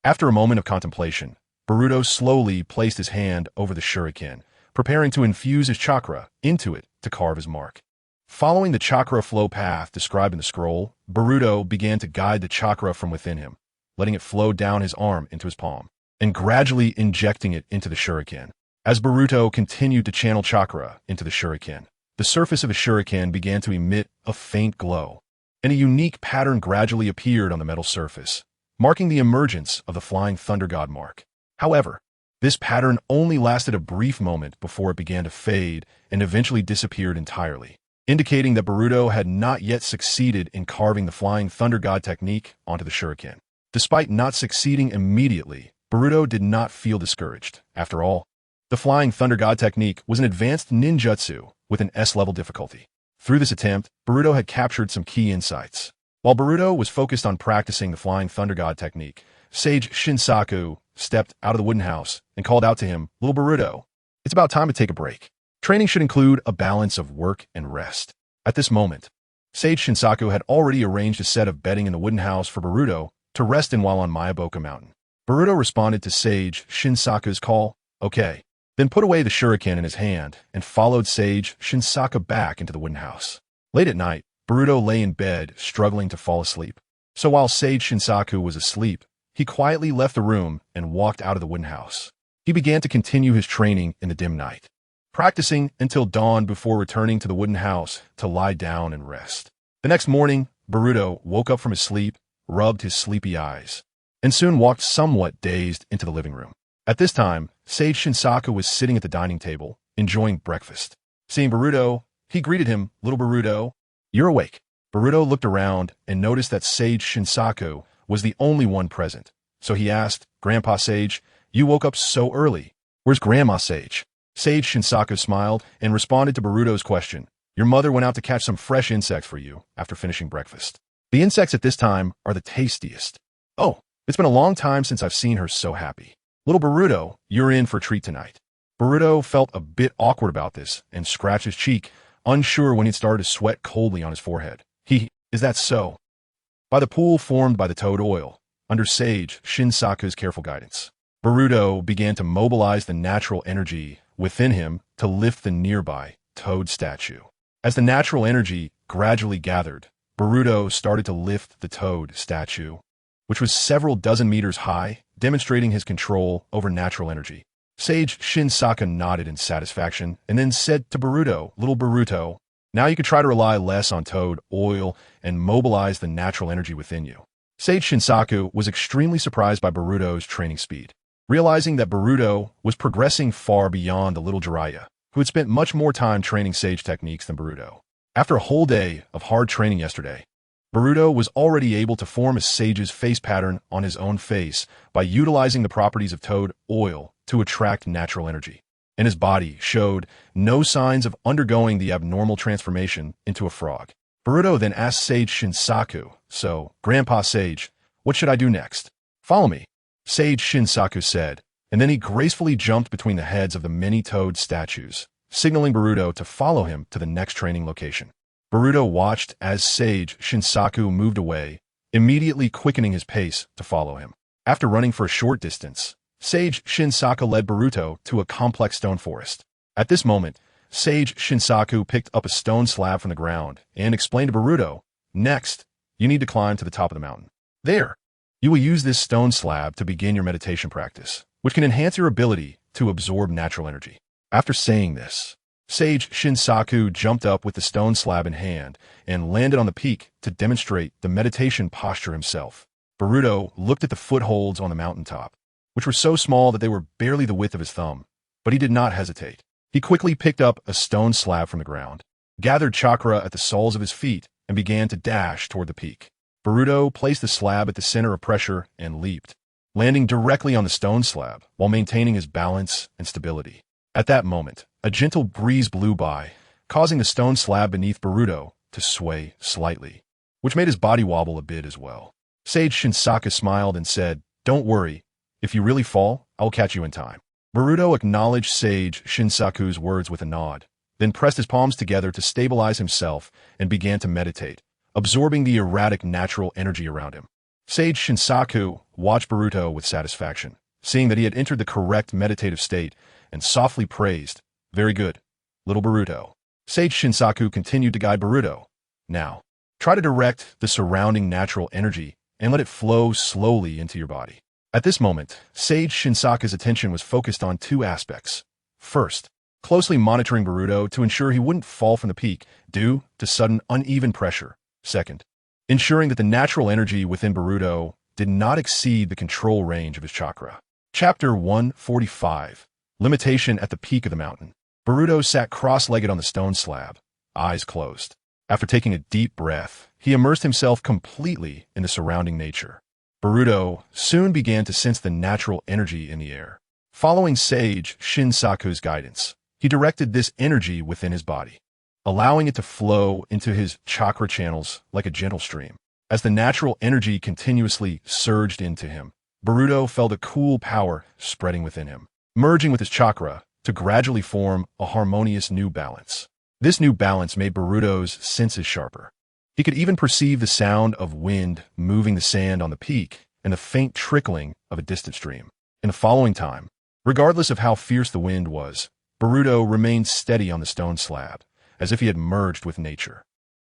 After a moment of contemplation, Boruto slowly placed his hand over the Shuriken, preparing to infuse his chakra into it to carve his mark. Following the chakra flow path described in the scroll, Boruto began to guide the chakra from within him, letting it flow down his arm into his palm, and gradually injecting it into the Shuriken. As Boruto continued to channel chakra into the Shuriken, the surface of the Shuriken began to emit a faint glow, and a unique pattern gradually appeared on the metal surface, marking the emergence of the Flying Thunder God mark. However, this pattern only lasted a brief moment before it began to fade and eventually disappeared entirely, indicating that Boruto had not yet succeeded in carving the Flying Thunder God technique onto the Shuriken. Despite not succeeding immediately, Boruto did not feel discouraged. After all, The Flying Thunder God technique was an advanced ninjutsu with an S-level difficulty. Through this attempt, Boruto had captured some key insights. While Boruto was focused on practicing the Flying Thunder God technique, Sage Shinsaku stepped out of the wooden house and called out to him, "Little Boruto, it's about time to take a break. Training should include a balance of work and rest." At this moment, Sage Shinsaku had already arranged a set of bedding in the wooden house for Boruto to rest in while on Miyaboka Mountain. Boruto responded to Sage Shinsaku's call, "Okay," then put away the shuriken in his hand and followed Sage Shinsaku back into the wooden house. Late at night, Boruto lay in bed, struggling to fall asleep. So while Sage Shinsaku was asleep, he quietly left the room and walked out of the wooden house. He began to continue his training in the dim night, practicing until dawn before returning to the wooden house to lie down and rest. The next morning, Boruto woke up from his sleep, rubbed his sleepy eyes, and soon walked somewhat dazed into the living room. At this time, Sage Shinsaku was sitting at the dining table, enjoying breakfast. Seeing Boruto, he greeted him, "Little Boruto, you're awake." Boruto looked around and noticed that Sage Shinsaku was the only one present. So he asked, "Grandpa Sage, you woke up so early. Where's Grandma Sage?" Sage Shinsaku smiled and responded to Boruto's question. "Your mother went out to catch some fresh insects for you after finishing breakfast. The insects at this time are the tastiest. Oh, it's been a long time since I've seen her so happy. Little Boruto, you're in for a treat tonight." Boruto felt a bit awkward about this and scratched his cheek, unsure when he'd started to sweat coldly on his forehead. Is that so?" By the pool formed by the toad oil, under Sage Shinsaku's careful guidance, Boruto began to mobilize the natural energy within him to lift the nearby toad statue. As the natural energy gradually gathered, Boruto started to lift the toad statue, which was several dozen meters high, demonstrating his control over natural energy. Sage Shinsaku nodded in satisfaction and then said to Boruto, "Little Boruto, now you can try to rely less on toad oil and mobilize the natural energy within you." Sage Shinsaku was extremely surprised by Boruto's training speed, realizing that Boruto was progressing far beyond the little Jiraiya, who had spent much more time training Sage techniques than Boruto. After a whole day of hard training yesterday, Boruto was already able to form a Sage's face pattern on his own face by utilizing the properties of toad oil to attract natural energy, and his body showed no signs of undergoing the abnormal transformation into a frog. Boruto then asked Sage Shinsaku, "So, Grandpa Sage, what should I do next?" "Follow me," Sage Shinsaku said, and then he gracefully jumped between the heads of the many toad statues, signaling Boruto to follow him to the next training location. Boruto watched as Sage Shinsaku moved away, immediately quickening his pace to follow him. After running for a short distance, Sage Shinsaku led Boruto to a complex stone forest. At this moment, Sage Shinsaku picked up a stone slab from the ground and explained to Boruto, "Next, you need to climb to the top of the mountain. There, you will use this stone slab to begin your meditation practice, which can enhance your ability to absorb natural energy." After saying this, Sage Shinsaku jumped up with the stone slab in hand and landed on the peak to demonstrate the meditation posture himself. Boruto looked at the footholds on the mountaintop, which were so small that they were barely the width of his thumb, but he did not hesitate. He quickly picked up a stone slab from the ground, gathered chakra at the soles of his feet, and began to dash toward the peak. Boruto placed the slab at the center of pressure and leaped, landing directly on the stone slab while maintaining his balance and stability. At that moment, a gentle breeze blew by, causing the stone slab beneath Boruto to sway slightly, which made his body wobble a bit as well. Sage Shinsaku smiled and said, "Don't worry. If you really fall, I will catch you in time." Boruto acknowledged Sage Shinsaku's words with a nod, then pressed his palms together to stabilize himself and began to meditate, absorbing the erratic natural energy around him. Sage Shinsaku watched Boruto with satisfaction, seeing that he had entered the correct meditative state, and softly praised, "Very good, little Boruto." Sage Shinsaku continued to guide Boruto. "Now, try to direct the surrounding natural energy and let it flow slowly into your body." At this moment, Sage Shinsaku's attention was focused on two aspects. First, closely monitoring Boruto to ensure he wouldn't fall from the peak due to sudden uneven pressure. Second, ensuring that the natural energy within Boruto did not exceed the control range of his chakra. Chapter 145, Limitation at the Peak of the Mountain. Boruto sat cross-legged on the stone slab, eyes closed. After taking a deep breath, he immersed himself completely in the surrounding nature. Boruto soon began to sense the natural energy in the air. Following Sage Shinsaku's guidance, he directed this energy within his body, allowing it to flow into his chakra channels like a gentle stream. As the natural energy continuously surged into him, Boruto felt a cool power spreading within him, merging with his chakra to gradually form a harmonious new balance. This new balance made Boruto's senses sharper. He could even perceive the sound of wind moving the sand on the peak and the faint trickling of a distant stream. In the following time, regardless of how fierce the wind was, Boruto remained steady on the stone slab, as if he had merged with nature.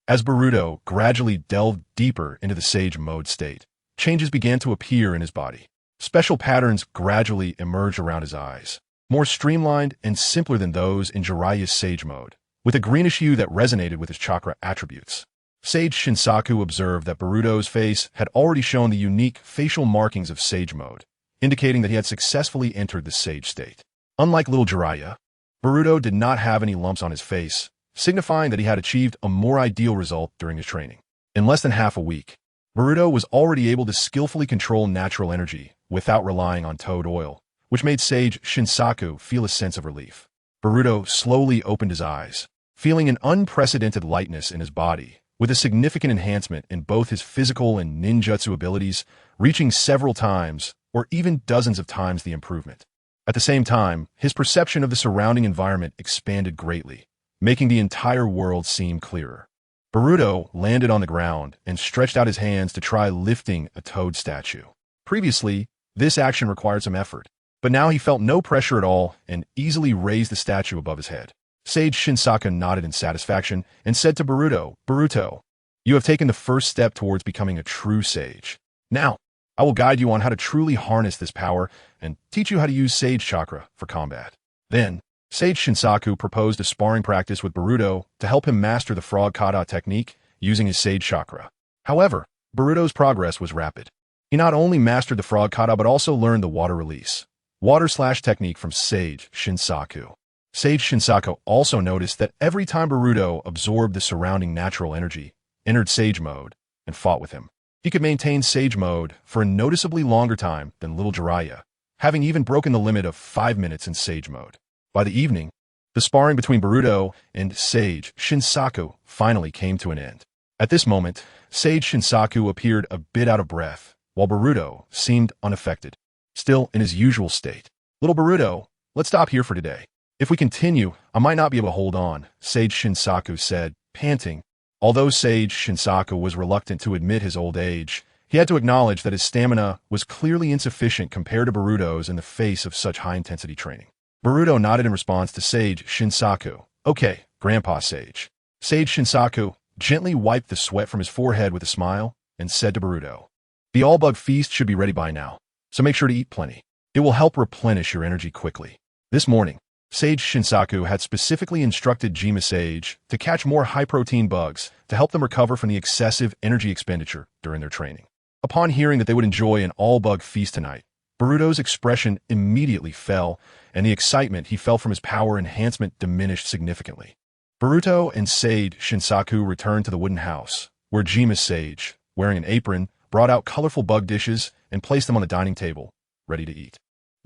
As Boruto gradually delved deeper into the Sage Mode state, changes began to appear in his body. Special patterns gradually emerged around his eyes, more streamlined and simpler than those in Jiraiya's Sage Mode, with a greenish hue that resonated with his chakra attributes. Sage Shinsaku observed that Boruto's face had already shown the unique facial markings of Sage Mode, indicating that he had successfully entered the Sage state. Unlike little Jiraiya, Boruto did not have any lumps on his face, signifying that he had achieved a more ideal result during his training. In less than half a week, Boruto was already able to skillfully control natural energy without relying on toad oil, which made Sage Shinsaku feel a sense of relief. Boruto slowly opened his eyes, feeling an unprecedented lightness in his body, with a significant enhancement in both his physical and ninjutsu abilities, reaching several times or even dozens of times the improvement. At the same time, his perception of the surrounding environment expanded greatly, making the entire world seem clearer. Boruto landed on the ground and stretched out his hands to try lifting a toad statue. Previously, this action required some effort, but now he felt no pressure at all and easily raised the statue above his head. Sage Shinsaku nodded in satisfaction and said to Boruto, "Boruto, you have taken the first step towards becoming a true sage. Now, I will guide you on how to truly harness this power and teach you how to use Sage Chakra for combat." Then, Sage Shinsaku proposed a sparring practice with Boruto to help him master the frog kata technique using his Sage Chakra. However, Boruto's progress was rapid. He not only mastered the frog kata but also learned the water release, water slash technique from Sage Shinsaku. Sage Shinsaku also noticed that every time Boruto absorbed the surrounding natural energy, entered Sage Mode, and fought with him, he could maintain Sage Mode for a noticeably longer time than little Jiraiya, having even broken the limit of 5 minutes in Sage Mode. By the evening, the sparring between Boruto and Sage Shinsaku finally came to an end. At this moment, Sage Shinsaku appeared a bit out of breath, while Boruto seemed unaffected, still in his usual state. "Little Boruto, let's stop here for today. If we continue, I might not be able to hold on," Sage Shinsaku said, panting. Although Sage Shinsaku was reluctant to admit his old age, he had to acknowledge that his stamina was clearly insufficient compared to Boruto's in the face of such high-intensity training. Boruto nodded in response to Sage Shinsaku. "Okay, Grandpa Sage." Sage Shinsaku gently wiped the sweat from his forehead with a smile and said to Boruto, "The all-bug feast should be ready by now, so make sure to eat plenty. It will help replenish your energy quickly." This morning, Sage Shinsaku had specifically instructed Jima Sage to catch more high-protein bugs to help them recover from the excessive energy expenditure during their training. Upon hearing that they would enjoy an all-bug feast tonight, Boruto's expression immediately fell, and the excitement he felt from his power enhancement diminished significantly. Boruto and Sage Shinsaku returned to the wooden house, where Jima Sage, wearing an apron, brought out colorful bug dishes and placed them on the dining table, ready to eat.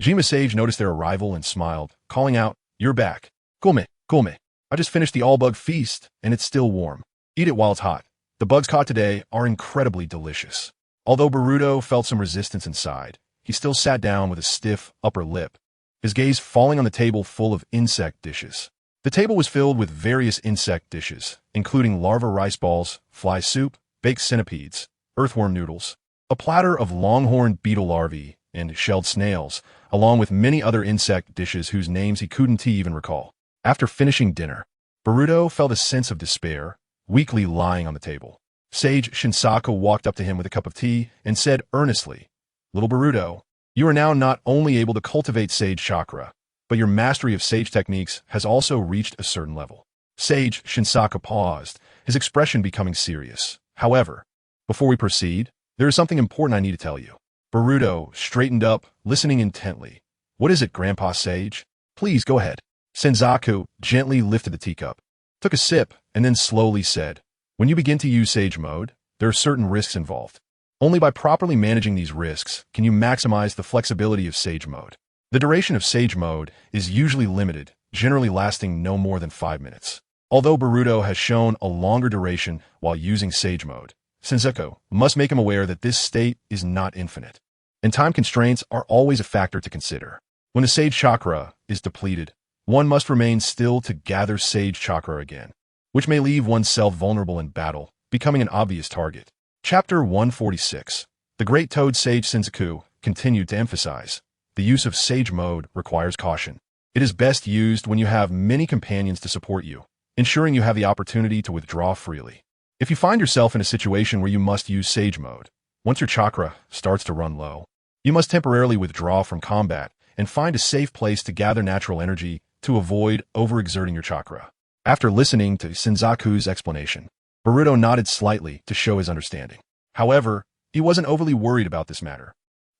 Jima Sage noticed their arrival and smiled, calling out, "You're back. Come, come. I just finished the all-bug feast, and it's still warm. Eat it while it's hot. The bugs caught today are incredibly delicious." Although Boruto felt some resistance inside, he still sat down with a stiff upper lip, his gaze falling on the table full of insect dishes. The table was filled with various insect dishes, including larva rice balls, fly soup, baked centipedes, earthworm noodles, a platter of longhorn beetle larvae, and shelled snails, along with many other insect dishes whose names he couldn't even recall. After finishing dinner, Boruto felt a sense of despair, weakly lying on the table. Sage Shinsaku walked up to him with a cup of tea and said earnestly, "Little Boruto, you are now not only able to cultivate Sage Chakra, but your mastery of Sage techniques has also reached a certain level." Sage Shinsaku paused, his expression becoming serious. "However, before we proceed, there is something important I need to tell you." Boruto straightened up, listening intently. "What is it, Grandpa Sage? Please go ahead." Senzaku gently lifted the teacup, took a sip, and then slowly said, "When you begin to use Sage Mode, there are certain risks involved. Only by properly managing these risks can you maximize the flexibility of Sage Mode. The duration of Sage Mode is usually limited, generally lasting no more than 5 minutes. Although Boruto has shown a longer duration while using Sage Mode, Senzaku must make him aware that this state is not infinite, and time constraints are always a factor to consider. When the Sage Chakra is depleted, one must remain still to gather Sage Chakra again, which may leave oneself vulnerable in battle, becoming an obvious target. Chapter 146. The Great Toad Sage Senzaku continued to emphasize, the use of Sage Mode requires caution. It is best used when you have many companions to support you, ensuring you have the opportunity to withdraw freely. If you find yourself in a situation where you must use Sage Mode, once your chakra starts to run low, you must temporarily withdraw from combat and find a safe place to gather natural energy to avoid overexerting your chakra. After listening to Senzaku's explanation, Boruto nodded slightly to show his understanding. However, he wasn't overly worried about this matter,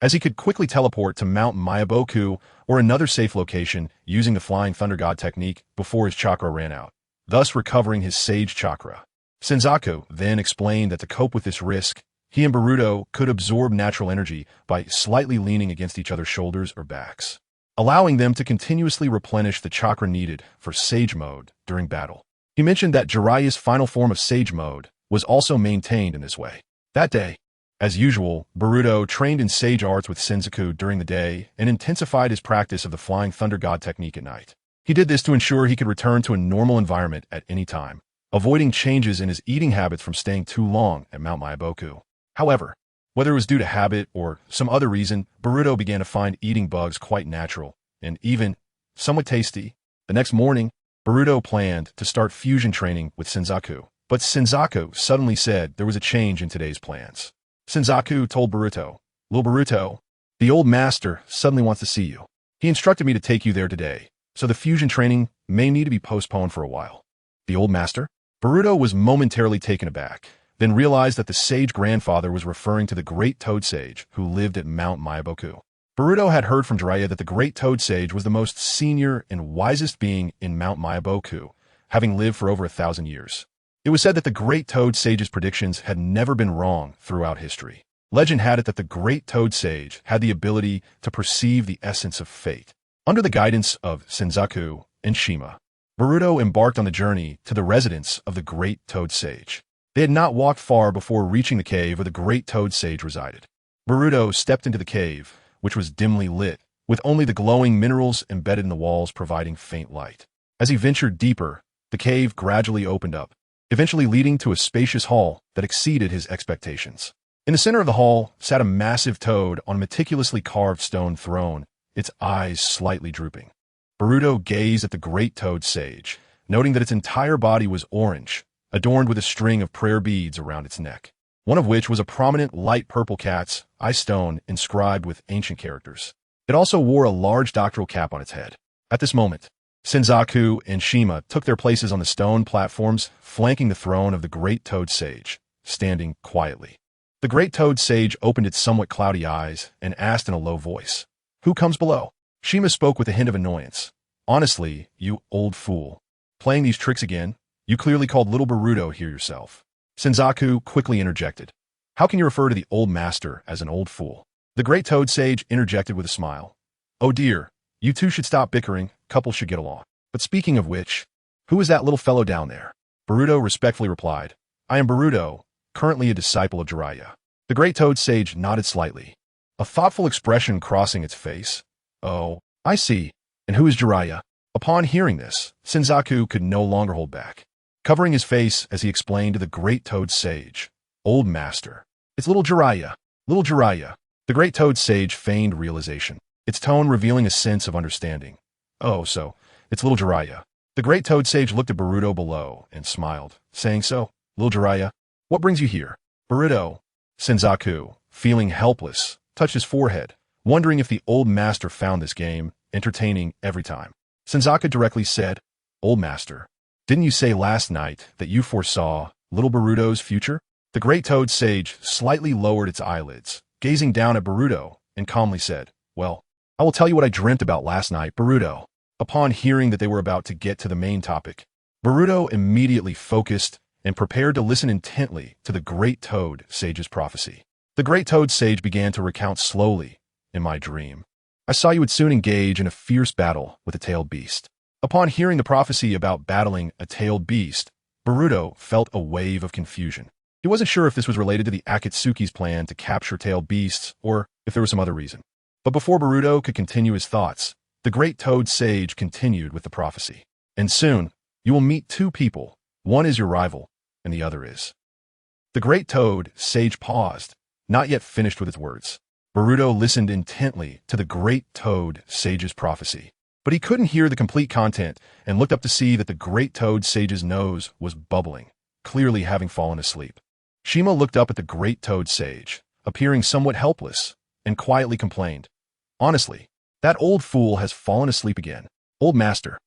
as he could quickly teleport to Mount Myaboku or another safe location using the Flying Thunder God technique before his chakra ran out, thus recovering his Sage Chakra. Senzaku then explained that to cope with this risk, he and Boruto could absorb natural energy by slightly leaning against each other's shoulders or backs, allowing them to continuously replenish the chakra needed for Sage Mode during battle. He mentioned that Jiraiya's final form of Sage Mode was also maintained in this way. That day, as usual, Boruto trained in Sage Arts with Senzaku during the day and intensified his practice of the Flying Thunder God technique at night. He did this to ensure he could return to a normal environment at any time, avoiding changes in his eating habits from staying too long at Mount Myaboku. However, whether it was due to habit or some other reason, Boruto began to find eating bugs quite natural and even somewhat tasty. The next morning, Boruto planned to start fusion training with Senzaku, but Senzaku suddenly said there was a change in today's plans. Senzaku told Boruto, "Little Boruto, the old master suddenly wants to see you. He instructed me to take you there today, so the fusion training may need to be postponed for a while." The old master? Boruto was momentarily taken aback, then realized that the sage grandfather was referring to the Great Toad Sage who lived at Mount Myaboku. Boruto had heard from Jiraiya that the Great Toad Sage was the most senior and wisest being in Mount Myaboku, having lived for over 1,000 years. It was said that the Great Toad Sage's predictions had never been wrong throughout history. Legend had it that the Great Toad Sage had the ability to perceive the essence of fate. Under the guidance of Senzaku and Shima, Boruto embarked on the journey to the residence of the Great Toad Sage. They had not walked far before reaching the cave where the Great Toad Sage resided. Boruto stepped into the cave, which was dimly lit, with only the glowing minerals embedded in the walls providing faint light. As he ventured deeper, the cave gradually opened up, eventually leading to a spacious hall that exceeded his expectations. In the center of the hall sat a massive toad on a meticulously carved stone throne, its eyes slightly drooping. Boruto gazed at the Great Toad Sage, noting that its entire body was orange, adorned with a string of prayer beads around its neck, one of which was a prominent light purple cat's eye stone inscribed with ancient characters. It also wore a large doctoral cap on its head. At this moment, Senzaku and Shima took their places on the stone platforms flanking the throne of the Great Toad Sage, standing quietly. The Great Toad Sage opened its somewhat cloudy eyes and asked in a low voice, "Who comes below?" Shima spoke with a hint of annoyance. "Honestly, you old fool. Playing these tricks again? You clearly called little Boruto here yourself." Senzaku quickly interjected. "How can you refer to the old master as an old fool?" The Great Toad Sage interjected with a smile. "Oh dear, you two should stop bickering, couples should get along. But speaking of which, who is that little fellow down there?" Boruto respectfully replied, "I am Boruto, currently a disciple of Jiraiya." The Great Toad Sage nodded slightly, a thoughtful expression crossing its face. "Oh, I see. And who is Jiraiya?" Upon hearing this, Senzaku could no longer hold back, covering his face as he explained to the Great Toad Sage, "Old Master. It's little Jiraiya. Little Jiraiya." The Great Toad Sage feigned realization, its tone revealing a sense of understanding. "Oh, so, it's little Jiraiya." The Great Toad Sage looked at Boruto below and smiled, saying, "So, little Jiraiya, what brings you here?" Boruto, Senzaku, feeling helpless, touched his forehead, wondering if the old master found this game entertaining every time. Senzaku directly said, "Old master, didn't you say last night that you foresaw little Boruto's future?" The Great Toad Sage slightly lowered its eyelids, gazing down at Boruto, and calmly said, "Well, I will tell you what I dreamt about last night, Boruto." Upon hearing that they were about to get to the main topic, Boruto immediately focused and prepared to listen intently to the Great Toad Sage's prophecy. The Great Toad Sage began to recount slowly, "In my dream, I saw you would soon engage in a fierce battle with a tailed beast. Upon hearing the prophecy about battling a tailed beast, Boruto felt a wave of confusion. He wasn't sure if this was related to the Akatsuki's plan to capture tailed beasts or if there was some other reason. But before Boruto could continue his thoughts, the great toad sage continued with the prophecy. And soon, you will meet two people. One is your rival, and the other is. The great toad sage paused, not yet finished with its words. Boruto listened intently to the great toad sage's prophecy, but he couldn't hear the complete content and looked up to see that the great toad sage's nose was bubbling, clearly having fallen asleep. Shima looked up at the great toad sage, appearing somewhat helpless, and quietly complained, "Honestly, that old fool has fallen asleep again. Old master,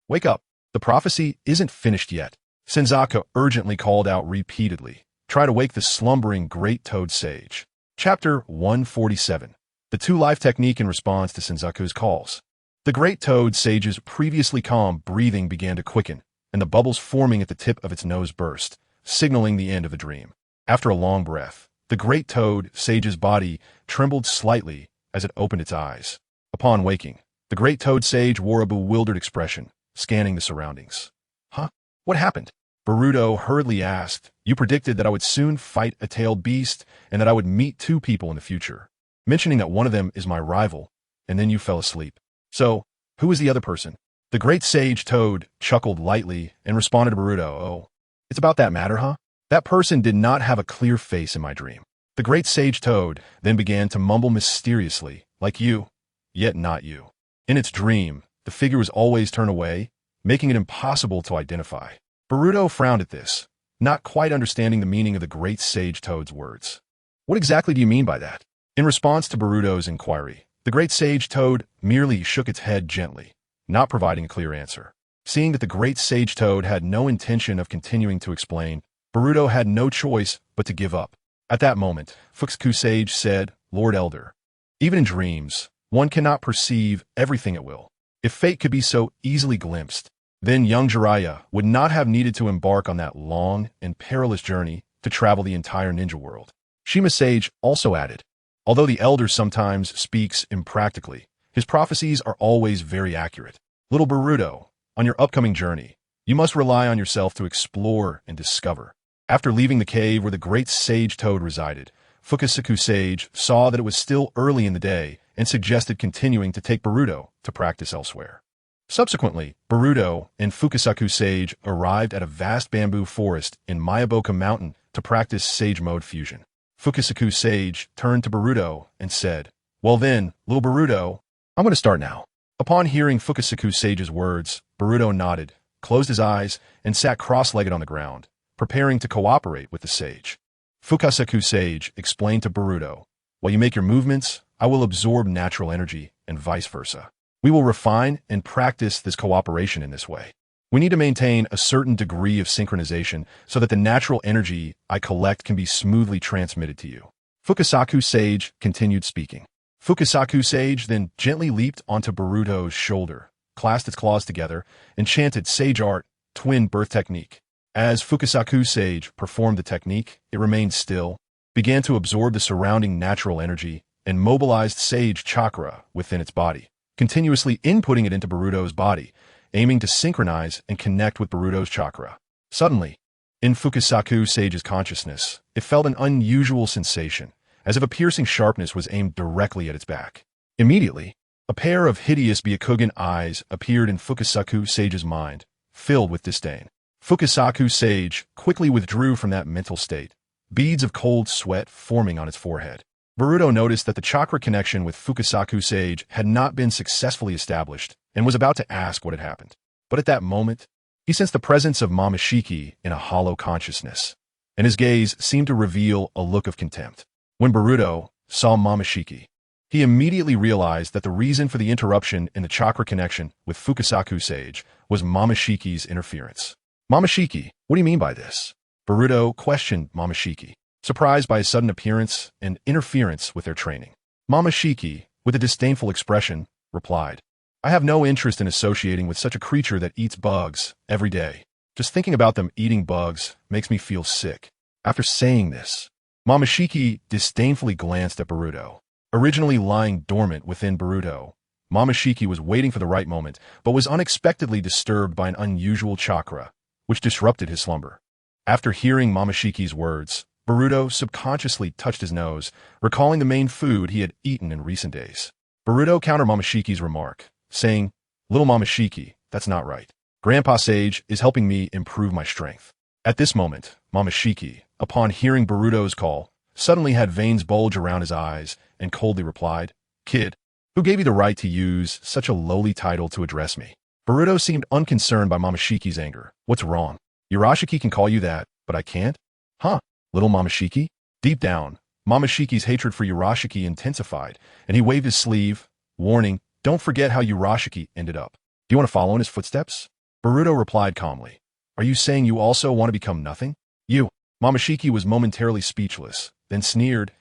wake up. The prophecy isn't finished yet." Senzaku urgently called out repeatedly, try to wake the slumbering great toad sage. Chapter 147. The two-life technique in response to Senzaku's calls. The great toad sage's previously calm breathing began to quicken, and the bubbles forming at the tip of its nose burst, signaling the end of the dream. After a long breath, the great toad sage's body trembled slightly as it opened its eyes. Upon waking, the great toad sage wore a bewildered expression, scanning the surroundings. "Huh? What happened?" Boruto hurriedly asked. "You predicted that I would soon fight a tailed beast and that I would meet two people in the future, mentioning that one of them is my rival, and then you fell asleep. So, who is the other person?" The great sage toad chuckled lightly and responded to Boruto, "Oh, it's about that matter, huh? That person did not have a clear face in my dream." The great sage toad then began to mumble mysteriously, "Like you, yet not you." In its dream, the figure was always turned away, making it impossible to identify. Boruto frowned at this, not quite understanding the meaning of the great sage toad's words. "What exactly do you mean by that?" In response to Boruto's inquiry, the great sage toad merely shook its head gently, not providing a clear answer. Seeing that the great sage toad had no intention of continuing to explain, Boruto had no choice but to give up. At that moment, Fukusaku Sage said, "Lord Elder, even in dreams, one cannot perceive everything at will. If fate could be so easily glimpsed, then young Jiraiya would not have needed to embark on that long and perilous journey to travel the entire ninja world." Shima Sage also added, "Although the Elder sometimes speaks impractically, his prophecies are always very accurate. Little Boruto, on your upcoming journey, you must rely on yourself to explore and discover." After leaving the cave where the great sage toad resided, Fukusaku Sage saw that it was still early in the day and suggested continuing to take Boruto to practice elsewhere. Subsequently, Boruto and Fukusaku Sage arrived at a vast bamboo forest in Miyaboka Mountain to practice Sage Mode Fusion. Fukusaku Sage turned to Boruto and said, "Well then, little Boruto, I'm going to start now." Upon hearing Fukusaku Sage's words, Boruto nodded, closed his eyes, and sat cross-legged on the ground, preparing to cooperate with the sage. Fukusaku Sage explained to Boruto, "While you make your movements, I will absorb natural energy, and vice versa. We will refine and practice this cooperation in this way. We need to maintain a certain degree of synchronization so that the natural energy I collect can be smoothly transmitted to you." Fukusaku Sage continued speaking. Fukusaku Sage then gently leaped onto Boruto's shoulder, clasped its claws together, and chanted Sage Art, Twin Birth Technique. As Fukusaku Sage performed the technique, it remained still, began to absorb the surrounding natural energy, and mobilized Sage Chakra within its body, continuously inputting it into Boruto's body, aiming to synchronize and connect with Boruto's chakra. Suddenly, in Fukusaku Sage's consciousness, it felt an unusual sensation, as if a piercing sharpness was aimed directly at its back. Immediately, a pair of hideous Byakugan eyes appeared in Fukusaku Sage's mind, filled with disdain. Fukusaku Sage quickly withdrew from that mental state, beads of cold sweat forming on its forehead. Boruto noticed that the chakra connection with Fukusaku Sage had not been successfully established and was about to ask what had happened. But at that moment, he sensed the presence of Momoshiki in a hollow consciousness, and his gaze seemed to reveal a look of contempt. When Boruto saw Momoshiki, he immediately realized that the reason for the interruption in the chakra connection with Fukusaku Sage was Momoshiki's interference. "Momoshiki, what do you mean by this?" Boruto questioned Momoshiki, surprised by his sudden appearance and interference with their training. Momoshiki, with a disdainful expression, replied, "I have no interest in associating with such a creature that eats bugs every day. Just thinking about them eating bugs makes me feel sick." After saying this, Momoshiki disdainfully glanced at Boruto. Originally lying dormant within Boruto, Momoshiki was waiting for the right moment, but was unexpectedly disturbed by an unusual chakra, which disrupted his slumber. After hearing Momoshiki's words, Boruto subconsciously touched his nose, recalling the main food he had eaten in recent days. Boruto countered Momoshiki's remark, saying, "Little Momoshiki, that's not right. Grandpa Sage is helping me improve my strength." At this moment, Momoshiki, upon hearing Boruto's call, suddenly had veins bulge around his eyes and coldly replied, "Kid, who gave you the right to use such a lowly title to address me?" Boruto seemed unconcerned by Momoshiki's anger. "What's wrong? Urashiki can call you that, but I can't? Huh, little Momoshiki?" Deep down, Momoshiki's hatred for Urashiki intensified, and he waved his sleeve, warning, "Don't forget how Urashiki ended up. Do you want to follow in his footsteps?" Boruto replied calmly, "Are you saying you also want to become nothing?" "You." Momoshiki was momentarily speechless, then sneered,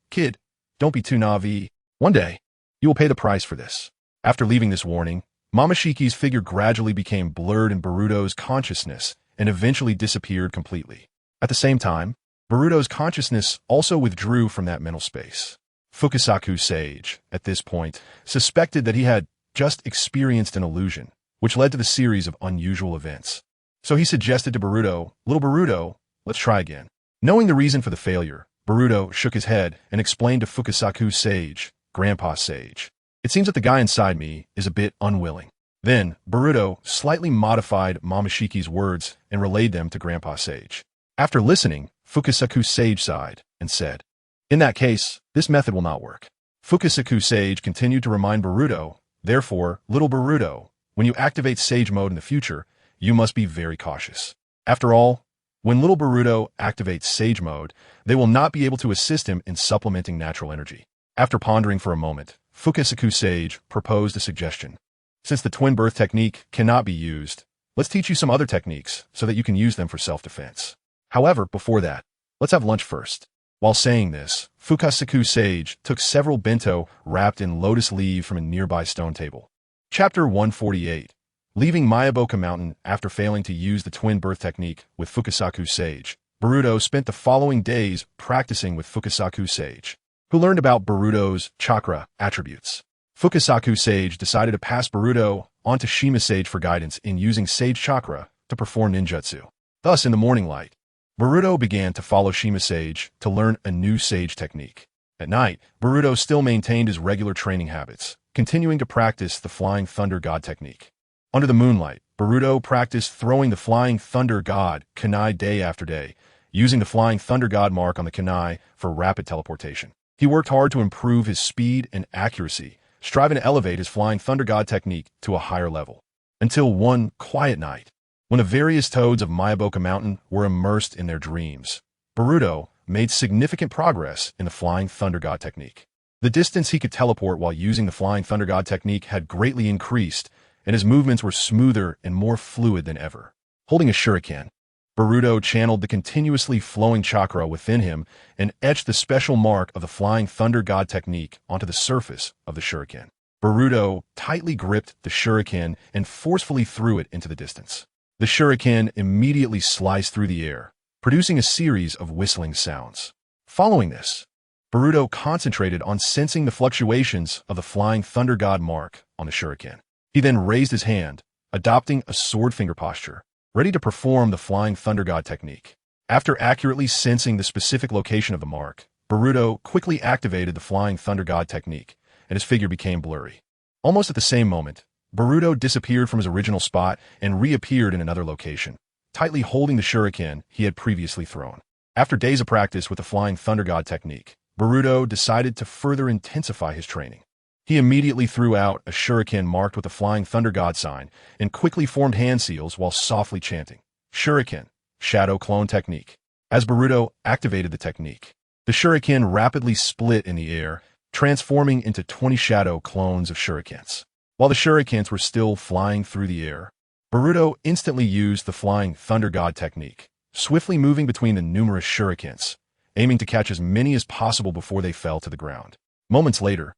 "Kid, don't be too naive. One day, you will pay the price for this." After leaving this warning, Momoshiki's figure gradually became blurred in Boruto's consciousness and eventually disappeared completely. At the same time, Boruto's consciousness also withdrew from that mental space. Fukasaku Sage, at this point, suspected that he had just experienced an illusion, which led to the series of unusual events. So he suggested to Boruto, "Little Boruto, let's try again." Knowing the reason for the failure, Boruto shook his head and explained to Fukasaku Sage, "Grandpa Sage, it seems that the guy inside me is a bit unwilling." Then, Boruto slightly modified Momoshiki's words and relayed them to Grandpa Sage. After listening, Fukasaku Sage sighed and said, "In that case, this method will not work." Fukasaku Sage continued to remind Boruto, "Therefore, little Boruto, when you activate Sage mode in the future, you must be very cautious. After all, when little Boruto activates Sage mode, they will not be able to assist him in supplementing natural energy." After pondering for a moment, Fukasaku Sage proposed a suggestion. "Since the twin birth technique cannot be used, let's teach you some other techniques so that you can use them for self-defense. However, before that, let's have lunch first." While saying this, Fukasaku Sage took several bento wrapped in lotus leaf from a nearby stone table. Chapter 148. Leaving Mayaboka Mountain after failing to use the twin birth technique with Fukasaku Sage, Boruto spent the following days practicing with Fukasaku Sage, who learned about Boruto's chakra attributes. Fukasaku Sage decided to pass Boruto on to Shima Sage for guidance in using Sage chakra to perform ninjutsu. Thus, in the morning light, Boruto began to follow Shima Sage to learn a new Sage technique. At night, Boruto still maintained his regular training habits, continuing to practice the Flying Thunder God technique. Under the moonlight, Boruto practiced throwing the Flying Thunder God kunai day after day, using the Flying Thunder God mark on the kunai for rapid teleportation. He worked hard to improve his speed and accuracy, striving to elevate his Flying Thunder God technique to a higher level. Until one quiet night, when the various toads of Mayaboka Mountain were immersed in their dreams, Boruto made significant progress in the Flying Thunder God technique. The distance he could teleport while using the Flying Thunder God technique had greatly increased, and his movements were smoother and more fluid than ever. Holding a shuriken, Boruto channeled the continuously flowing chakra within him and etched the special mark of the Flying Thunder God technique onto the surface of the shuriken. Boruto tightly gripped the shuriken and forcefully threw it into the distance. The shuriken immediately sliced through the air, producing a series of whistling sounds. Following this, Boruto concentrated on sensing the fluctuations of the Flying Thunder God mark on the shuriken. He then raised his hand, adopting a sword finger posture, ready to perform the Flying Thunder God technique. After accurately sensing the specific location of the mark, Boruto quickly activated the Flying Thunder God technique, and his figure became blurry. Almost at the same moment, Boruto disappeared from his original spot and reappeared in another location, tightly holding the shuriken he had previously thrown. After days of practice with the Flying Thunder God technique, Boruto decided to further intensify his training. He immediately threw out a shuriken marked with the Flying Thunder God sign and quickly formed hand seals while softly chanting, "Shuriken, Shadow Clone Technique." As Boruto activated the technique, the shuriken rapidly split in the air, transforming into 20 shadow clones of shurikens. While the shurikens were still flying through the air, Boruto instantly used the Flying Thunder God technique, swiftly moving between the numerous shurikens, aiming to catch as many as possible before they fell to the ground. Moments later,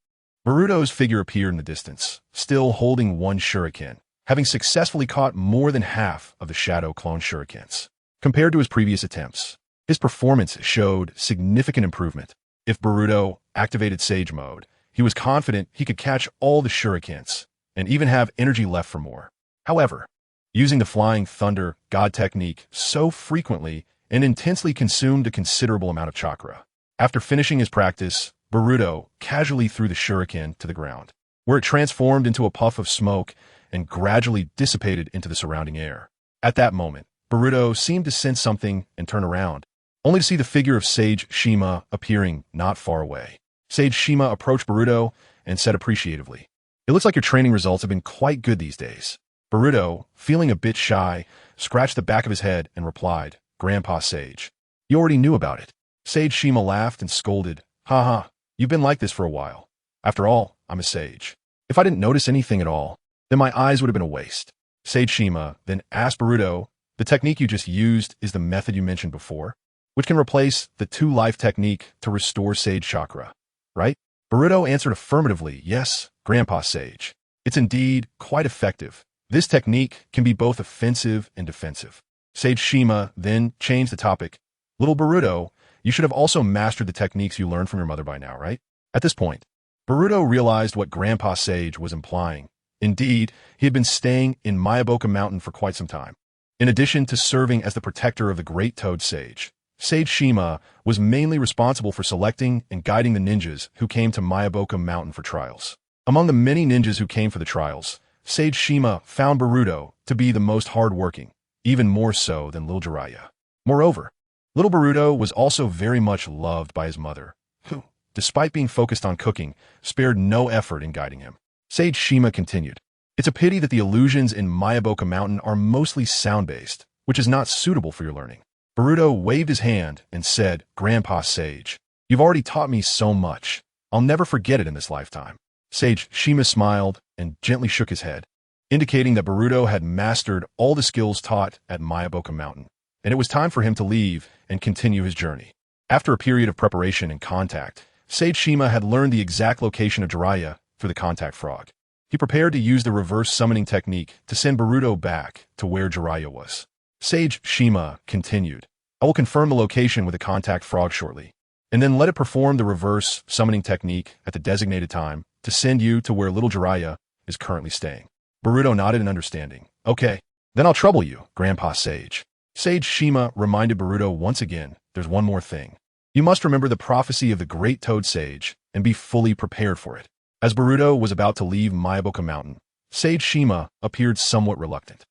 Boruto's figure appeared in the distance, still holding one shuriken, having successfully caught more than half of the shadow clone shurikens. Compared to his previous attempts, his performance showed significant improvement. If Boruto activated Sage mode, he was confident he could catch all the shurikens and even have energy left for more. However, using the Flying Thunder God technique so frequently and intensely consumed a considerable amount of chakra. After finishing his practice, Boruto casually threw the shuriken to the ground, where it transformed into a puff of smoke and gradually dissipated into the surrounding air. At that moment, Boruto seemed to sense something and turn around, only to see the figure of Sage Shima appearing not far away. Sage Shima approached Boruto and said appreciatively, "It looks like your training results have been quite good these days." Boruto, feeling a bit shy, scratched the back of his head and replied, "Grandpa Sage, you already knew about it." Sage Shima laughed and scolded, "Haha, you've been like this for a while. After all, I'm a sage. If I didn't notice anything at all, then my eyes would have been a waste." Sage Shima then asked Boruto, "The technique you just used is the method you mentioned before, which can replace the two-life technique to restore Sage chakra, right?" Boruto answered affirmatively, "Yes, Grandpa Sage. It's indeed quite effective. This technique can be both offensive and defensive." Sage Shima then changed the topic. "Little Boruto, you should have also mastered the techniques you learned from your mother by now, right?" At this point, Boruto realized what Grandpa Sage was implying. Indeed, he had been staying in Miyaboka Mountain for quite some time. In addition to serving as the protector of the Great Toad Sage, Sage Shima was mainly responsible for selecting and guiding the ninjas who came to Miyaboka Mountain for trials. Among the many ninjas who came for the trials, Sage Shima found Boruto to be the most hard-working, even more so than Lil Jiraiya. Moreover, little Boruto was also very much loved by his mother, who, despite being focused on cooking, spared no effort in guiding him. Sage Shima continued, "It's a pity that the illusions in Miyaboka Mountain are mostly sound-based, which is not suitable for your learning." Boruto waved his hand and said, "Grandpa Sage, you've already taught me so much. I'll never forget it in this lifetime." Sage Shima smiled and gently shook his head, indicating that Boruto had mastered all the skills taught at Miyaboka Mountain, and it was time for him to leave and continue his journey. After a period of preparation and contact, Sage Shima had learned the exact location of Jiraiya through the contact frog. He prepared to use the reverse summoning technique to send Boruto back to where Jiraiya was. Sage Shima continued, "I will confirm the location with the contact frog shortly, and then let it perform the reverse summoning technique at the designated time to send you to where little Jiraiya is currently staying." Boruto nodded in understanding. "Okay, then I'll trouble you, Grandpa Sage." Sage Shima reminded Boruto once again, "There's one more thing. You must remember the prophecy of the Great Toad Sage and be fully prepared for it." As Boruto was about to leave Miyaboka Mountain, Sage Shima appeared somewhat reluctant.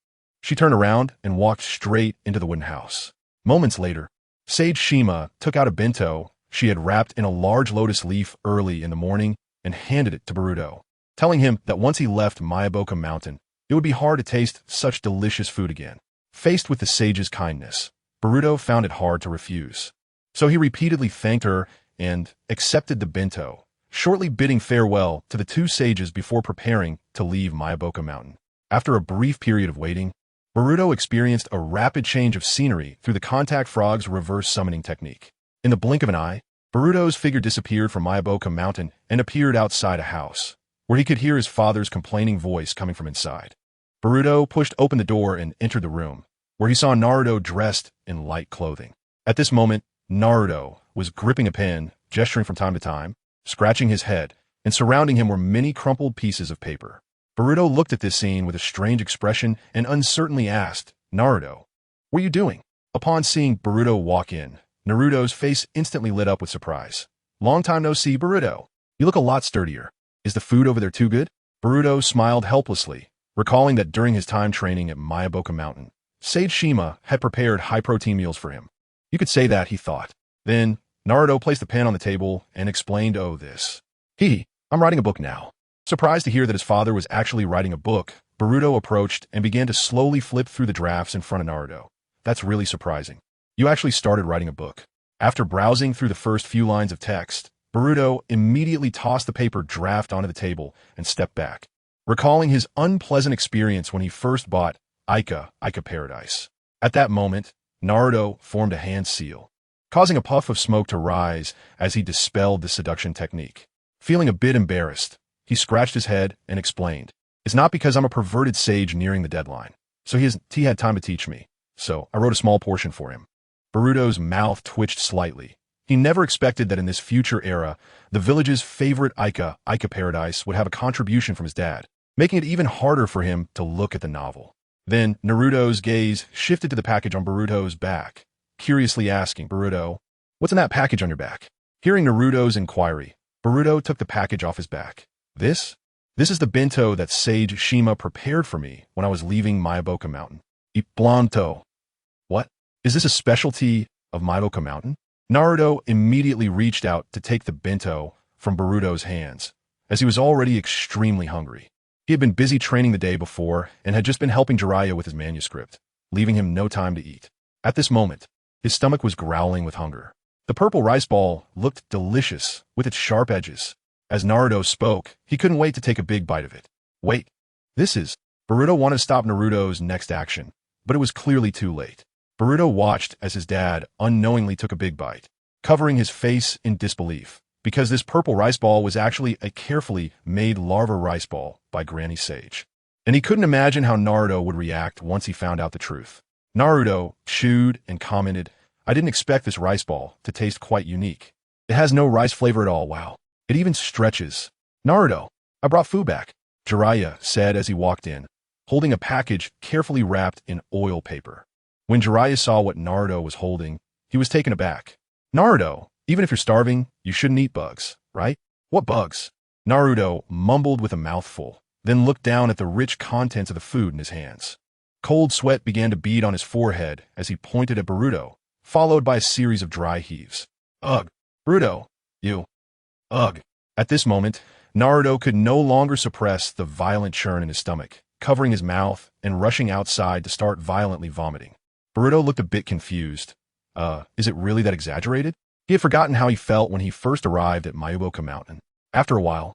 She turned around and walked straight into the wooden house. Moments later, Sage Shima took out a bento she had wrapped in a large lotus leaf early in the morning and handed it to Boruto, telling him that once he left Miyaboka Mountain, it would be hard to taste such delicious food again. Faced with the sage's kindness, Boruto found it hard to refuse. So he repeatedly thanked her and accepted the bento, shortly bidding farewell to the two sages before preparing to leave Miyaboka Mountain. After a brief period of waiting, Boruto experienced a rapid change of scenery through the contact frog's reverse summoning technique. In the blink of an eye, Boruto's figure disappeared from Miyaboka Mountain and appeared outside a house, where he could hear his father's complaining voice coming from inside. Boruto pushed open the door and entered the room, where he saw Naruto dressed in light clothing. At this moment, Naruto was gripping a pen, gesturing from time to time, scratching his head, and surrounding him were many crumpled pieces of paper. Boruto looked at this scene with a strange expression and uncertainly asked, "Naruto, what are you doing?" Upon seeing Boruto walk in, Naruto's face instantly lit up with surprise. "Long time no see, Boruto. You look a lot sturdier. Is the food over there too good?" Boruto smiled helplessly, recalling that during his time training at Miyaboka Mountain, Sage Shima had prepared high-protein meals for him. You could say that, he thought. Then, Naruto placed the pen on the table and explained, "Oh, this. I'm writing a book now." Surprised to hear that his father was actually writing a book, Boruto approached and began to slowly flip through the drafts in front of Naruto. "That's really surprising. You actually started writing a book." After browsing through the first few lines of text, Boruto immediately tossed the paper draft onto the table and stepped back, recalling his unpleasant experience when he first bought Ica Paradise. At that moment, Naruto formed a hand seal, causing a puff of smoke to rise as he dispelled the seduction technique. Feeling a bit embarrassed, he scratched his head and explained, "It's not because I'm a perverted sage nearing the deadline, so he had time to teach me, so I wrote a small portion for him." Boruto's mouth twitched slightly. He He never expected that in this future era, the village's favorite Ica Paradise would have a contribution from his dad, making it even harder for him to look at the novel. Then, Naruto's gaze shifted to the package on Boruto's back, curiously asking, "Boruto, what's in that package on your back?" Hearing Naruto's inquiry, Boruto took the package off his back. This is the bento that Sage Shima prepared for me when I was leaving Myoboka Mountain. Iblanto. What? Is this a specialty of Myoboka Mountain? Naruto immediately reached out to take the bento from Boruto's hands, as he was already extremely hungry. He had been busy training the day before and had just been helping Jiraiya with his manuscript, leaving him no time to eat. At this moment, his stomach was growling with hunger. The purple rice ball looked delicious with its sharp edges. As Naruto spoke, he couldn't wait to take a big bite of it. Wait, this is... Boruto wanted to stop Naruto's next action, but it was clearly too late. Boruto watched as his dad unknowingly took a big bite, covering his face in disbelief, because this purple rice ball was actually a carefully made larva rice ball by Granny Sage. And he couldn't imagine how Naruto would react once he found out the truth. Naruto chewed and commented, "I didn't expect this rice ball to taste quite unique. It has no rice flavor at all, wow. It even stretches." "Naruto, I brought food back," Jiraiya said as he walked in, holding a package carefully wrapped in oil paper. When Jiraiya saw what Naruto was holding, he was taken aback. "Naruto, even if you're starving, you shouldn't eat bugs, right?" "What bugs?" Naruto mumbled with a mouthful, then looked down at the rich contents of the food in his hands. Cold sweat began to bead on his forehead as he pointed at Boruto, followed by a series of dry heaves. "Ugh, Boruto, you... ugh." At this moment, Naruto could no longer suppress the violent churn in his stomach, covering his mouth and rushing outside to start violently vomiting. Boruto looked a bit confused. Is it really that exaggerated? He had forgotten how he felt when he first arrived at Myoboka Mountain. After a while,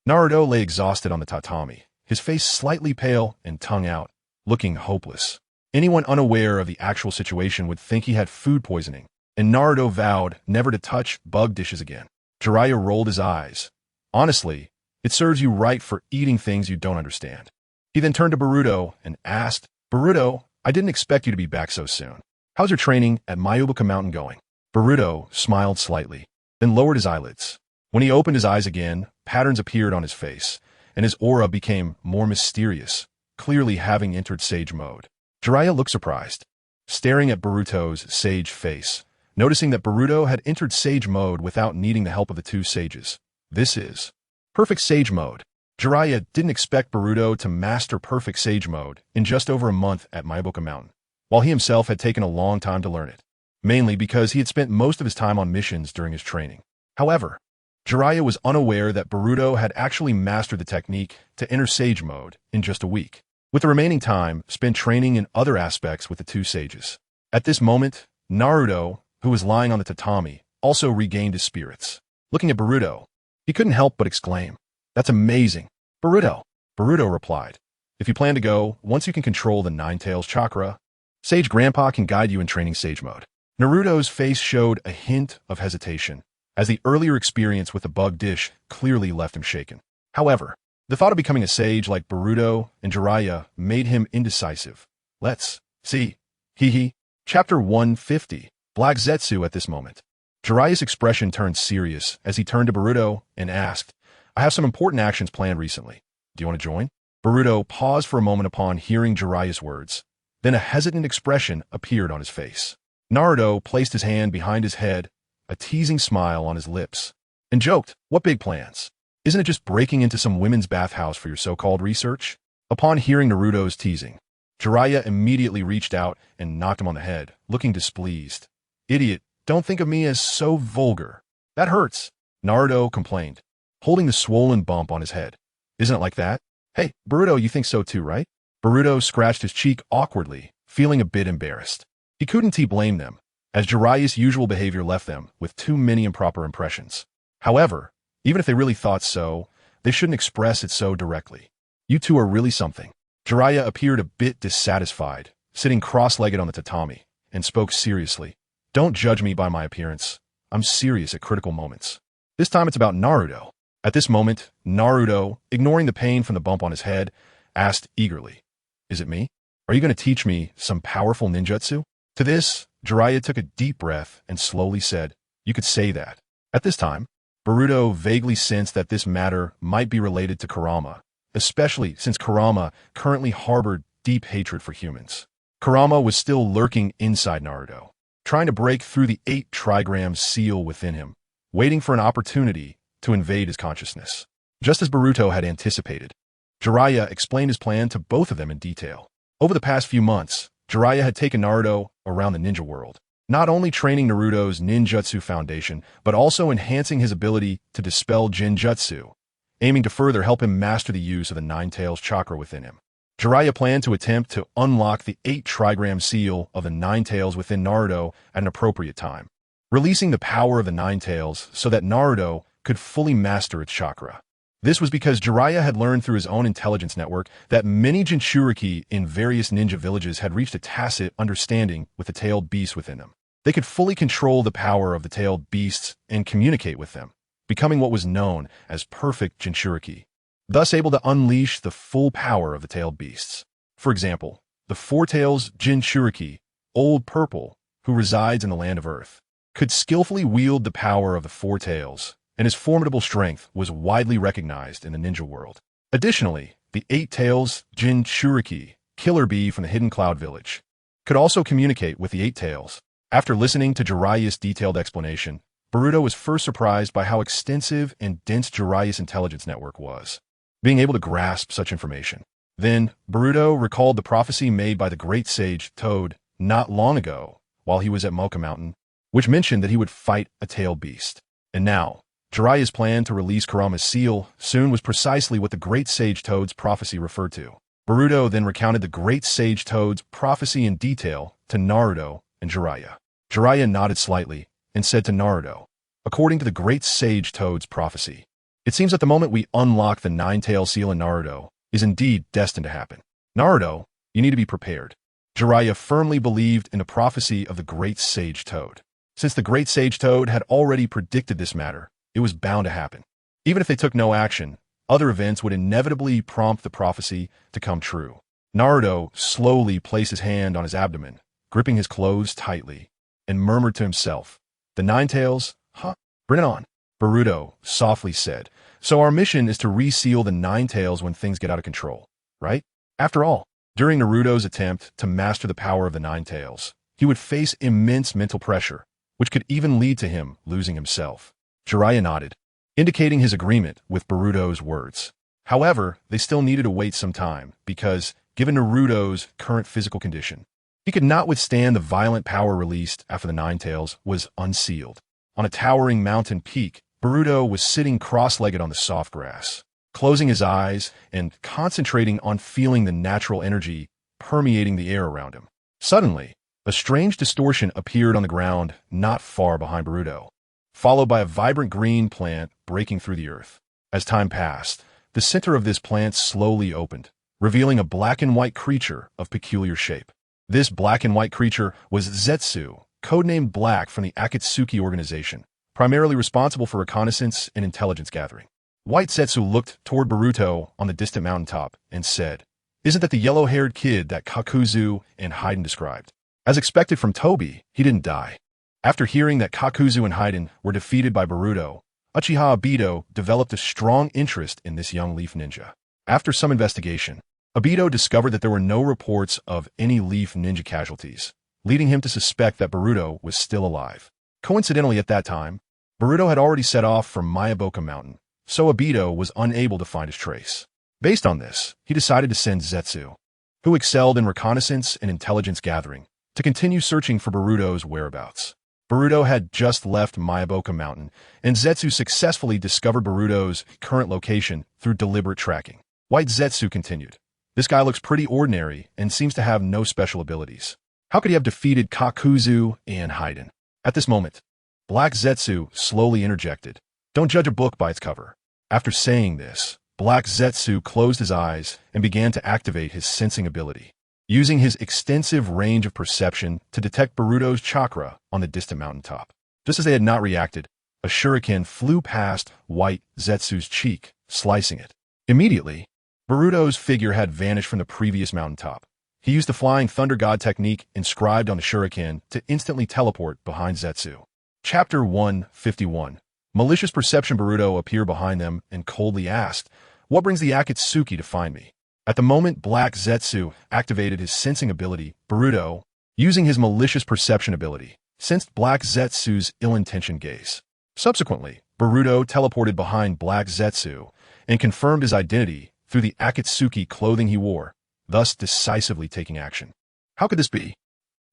Naruto lay exhausted on the tatami, his face slightly pale and tongue out, looking hopeless. Anyone unaware of the actual situation would think he had food poisoning, and Naruto vowed never to touch bug dishes again. Jiraiya rolled his eyes. "Honestly, it serves you right for eating things you don't understand." He then turned to Boruto and asked, "Boruto, I didn't expect you to be back so soon. How's your training at Myoboka Mountain going?" Boruto smiled slightly, then lowered his eyelids. When he opened his eyes again, patterns appeared on his face, and his aura became more mysterious, clearly having entered Sage mode. Jiraiya looked surprised, staring at Boruto's Sage face, noticing that Boruto had entered Sage mode without needing the help of the two sages. This is perfect Sage mode. Jiraiya didn't expect Boruto to master perfect Sage mode in just over a month at Myoboka Mountain, while he himself had taken a long time to learn it, mainly because he had spent most of his time on missions during his training. However, Jiraiya was unaware that Boruto had actually mastered the technique to enter Sage mode in just a week, with the remaining time spent training in other aspects with the two sages. At this moment, Naruto, who was lying on the tatami, also regained his spirits. Looking at Boruto, he couldn't help but exclaim, "That's amazing, Boruto." Boruto replied, "If you plan to go, once you can control the Nine Tails chakra, Sage Grandpa can guide you in training Sage mode." Naruto's face showed a hint of hesitation, as the earlier experience with the bug dish clearly left him shaken. However, the thought of becoming a sage like Boruto and Jiraiya made him indecisive. Let's see. He. Chapter 150. Black Zetsu at this moment. Jiraiya's expression turned serious as he turned to Boruto and asked, "I have some important actions planned recently. Do you want to join?" Boruto paused for a moment upon hearing Jiraiya's words. Then a hesitant expression appeared on his face. Naruto placed his hand behind his head, a teasing smile on his lips, and joked, "What big plans? Isn't it just breaking into some women's bathhouse for your so-called research?" Upon hearing Naruto's teasing, Jiraiya immediately reached out and knocked him on the head, looking displeased. "Idiot, don't think of me as so vulgar. That hurts," Naruto complained, holding the swollen bump on his head. "Isn't it like that? Hey, Boruto, you think so too, right?" Boruto scratched his cheek awkwardly, feeling a bit embarrassed. He couldn't blame them, as Jiraiya's usual behavior left them with too many improper impressions. However, even if they really thought so, they shouldn't express it so directly. "You two are really something." Jiraiya appeared a bit dissatisfied, sitting cross-legged on the tatami, and spoke seriously. "Don't judge me by my appearance. I'm serious at critical moments. This time it's about Naruto." At this moment, Naruto, ignoring the pain from the bump on his head, asked eagerly, "Is it me? Are you going to teach me some powerful ninjutsu?" To this, Jiraiya took a deep breath and slowly said, You could say that. At this time, Boruto vaguely sensed that this matter might be related to Kurama, especially since Kurama currently harbored deep hatred for humans. Kurama was still lurking inside Naruto, trying to break through the 8 trigram seal within him, waiting for an opportunity to invade his consciousness. Just as Boruto had anticipated, Jiraiya explained his plan to both of them in detail. Over the past few months, Jiraiya had taken Naruto around the ninja world, not only training Naruto's ninjutsu foundation, but also enhancing his ability to dispel Jinjutsu, aiming to further help him master the use of the Nine Tails chakra within him. Jiraiya planned to attempt to unlock the 8 trigram seal of the Nine Tails within Naruto at an appropriate time, releasing the power of the Nine Tails so that Naruto could fully master its chakra. This was because Jiraiya had learned through his own intelligence network that many Jinchuriki in various ninja villages had reached a tacit understanding with the tailed beasts within them. They could fully control the power of the tailed beasts and communicate with them, becoming what was known as perfect Jinchuriki, thus able to unleash the full power of the tailed beasts. For example, the Four Tails Jinchuriki, Old Purple, who resides in the land of Earth, could skillfully wield the power of the Four Tails, and his formidable strength was widely recognized in the ninja world. Additionally, the 8 Tails Jinchuriki, Killer Bee from the Hidden Cloud Village, could also communicate with the 8 Tails. After listening to Jiraiya's detailed explanation, Boruto was first surprised by how extensive and dense Jiraiya's intelligence network was, being able to grasp such information. Then, Boruto recalled the prophecy made by the great sage Toad not long ago while he was at Mocha Mountain, which mentioned that he would fight a tailed beast. And now, Jiraiya's plan to release Kurama's seal soon was precisely what the great sage Toad's prophecy referred to. Boruto then recounted the great sage Toad's prophecy in detail to Naruto and Jiraiya. Jiraiya nodded slightly and said to Naruto, according to the great sage Toad's prophecy, it seems that the moment we unlock the Nine-Tail seal in Naruto is indeed destined to happen. Naruto, you need to be prepared. Jiraiya firmly believed in the prophecy of the great sage Toad. Since the great sage Toad had already predicted this matter, it was bound to happen. Even if they took no action, other events would inevitably prompt the prophecy to come true. Naruto slowly placed his hand on his abdomen, gripping his clothes tightly, and murmured to himself, "The Nine Tails? Huh? Bring it on." Boruto softly said, "So our mission is to reseal the Nine Tails when things get out of control, right?" After all, during Naruto's attempt to master the power of the Nine Tails, he would face immense mental pressure, which could even lead to him losing himself. Jiraiya nodded, indicating his agreement with Boruto's words. However, they still needed to wait some time because, given Naruto's current physical condition, he could not withstand the violent power released after the Nine Tails was unsealed. On a towering mountain peak, Boruto was sitting cross-legged on the soft grass, closing his eyes and concentrating on feeling the natural energy permeating the air around him. Suddenly, a strange distortion appeared on the ground not far behind Boruto, followed by a vibrant green plant breaking through the earth. As time passed, the center of this plant slowly opened, revealing a black and white creature of peculiar shape. This black and white creature was Zetsu, codenamed Black from the Akatsuki organization, primarily responsible for reconnaissance and intelligence gathering. White Zetsu looked toward Boruto on the distant mountaintop and said, "Isn't that the yellow-haired kid that Kakuzu and Hayden described?" As expected from Toby, he didn't die. After hearing that Kakuzu and Hayden were defeated by Boruto, Uchiha Obito developed a strong interest in this young Leaf Ninja. After some investigation, Obito discovered that there were no reports of any Leaf Ninja casualties, leading him to suspect that Boruto was still alive. Coincidentally at that time, Boruto had already set off from Mayaboka Mountain, so Obito was unable to find his trace. Based on this, he decided to send Zetsu, who excelled in reconnaissance and intelligence gathering, to continue searching for Boruto's whereabouts. Boruto had just left Mayaboka Mountain, and Zetsu successfully discovered Boruto's current location through deliberate tracking. White Zetsu continued, "This guy looks pretty ordinary and seems to have no special abilities. How could he have defeated Kakuzu and Hayden?" At this moment, Black Zetsu slowly interjected, "Don't judge a book by its cover." After saying this, Black Zetsu closed his eyes and began to activate his sensing ability, using his extensive range of perception to detect Boruto's chakra on the distant mountaintop. Just as they had not reacted, a shuriken flew past White Zetsu's cheek, slicing it. Immediately, Boruto's figure had vanished from the previous mountaintop. He used the Flying Thunder God technique inscribed on the shuriken to instantly teleport behind Zetsu. Chapter 151. Malicious Perception. Boruto appeared behind them and coldly asked, "What brings the Akatsuki to find me?" At the moment Black Zetsu activated his sensing ability, Boruto, using his malicious perception ability, sensed Black Zetsu's ill-intentioned gaze. Subsequently, Boruto teleported behind Black Zetsu and confirmed his identity through the Akatsuki clothing he wore, thus decisively taking action. How could this be?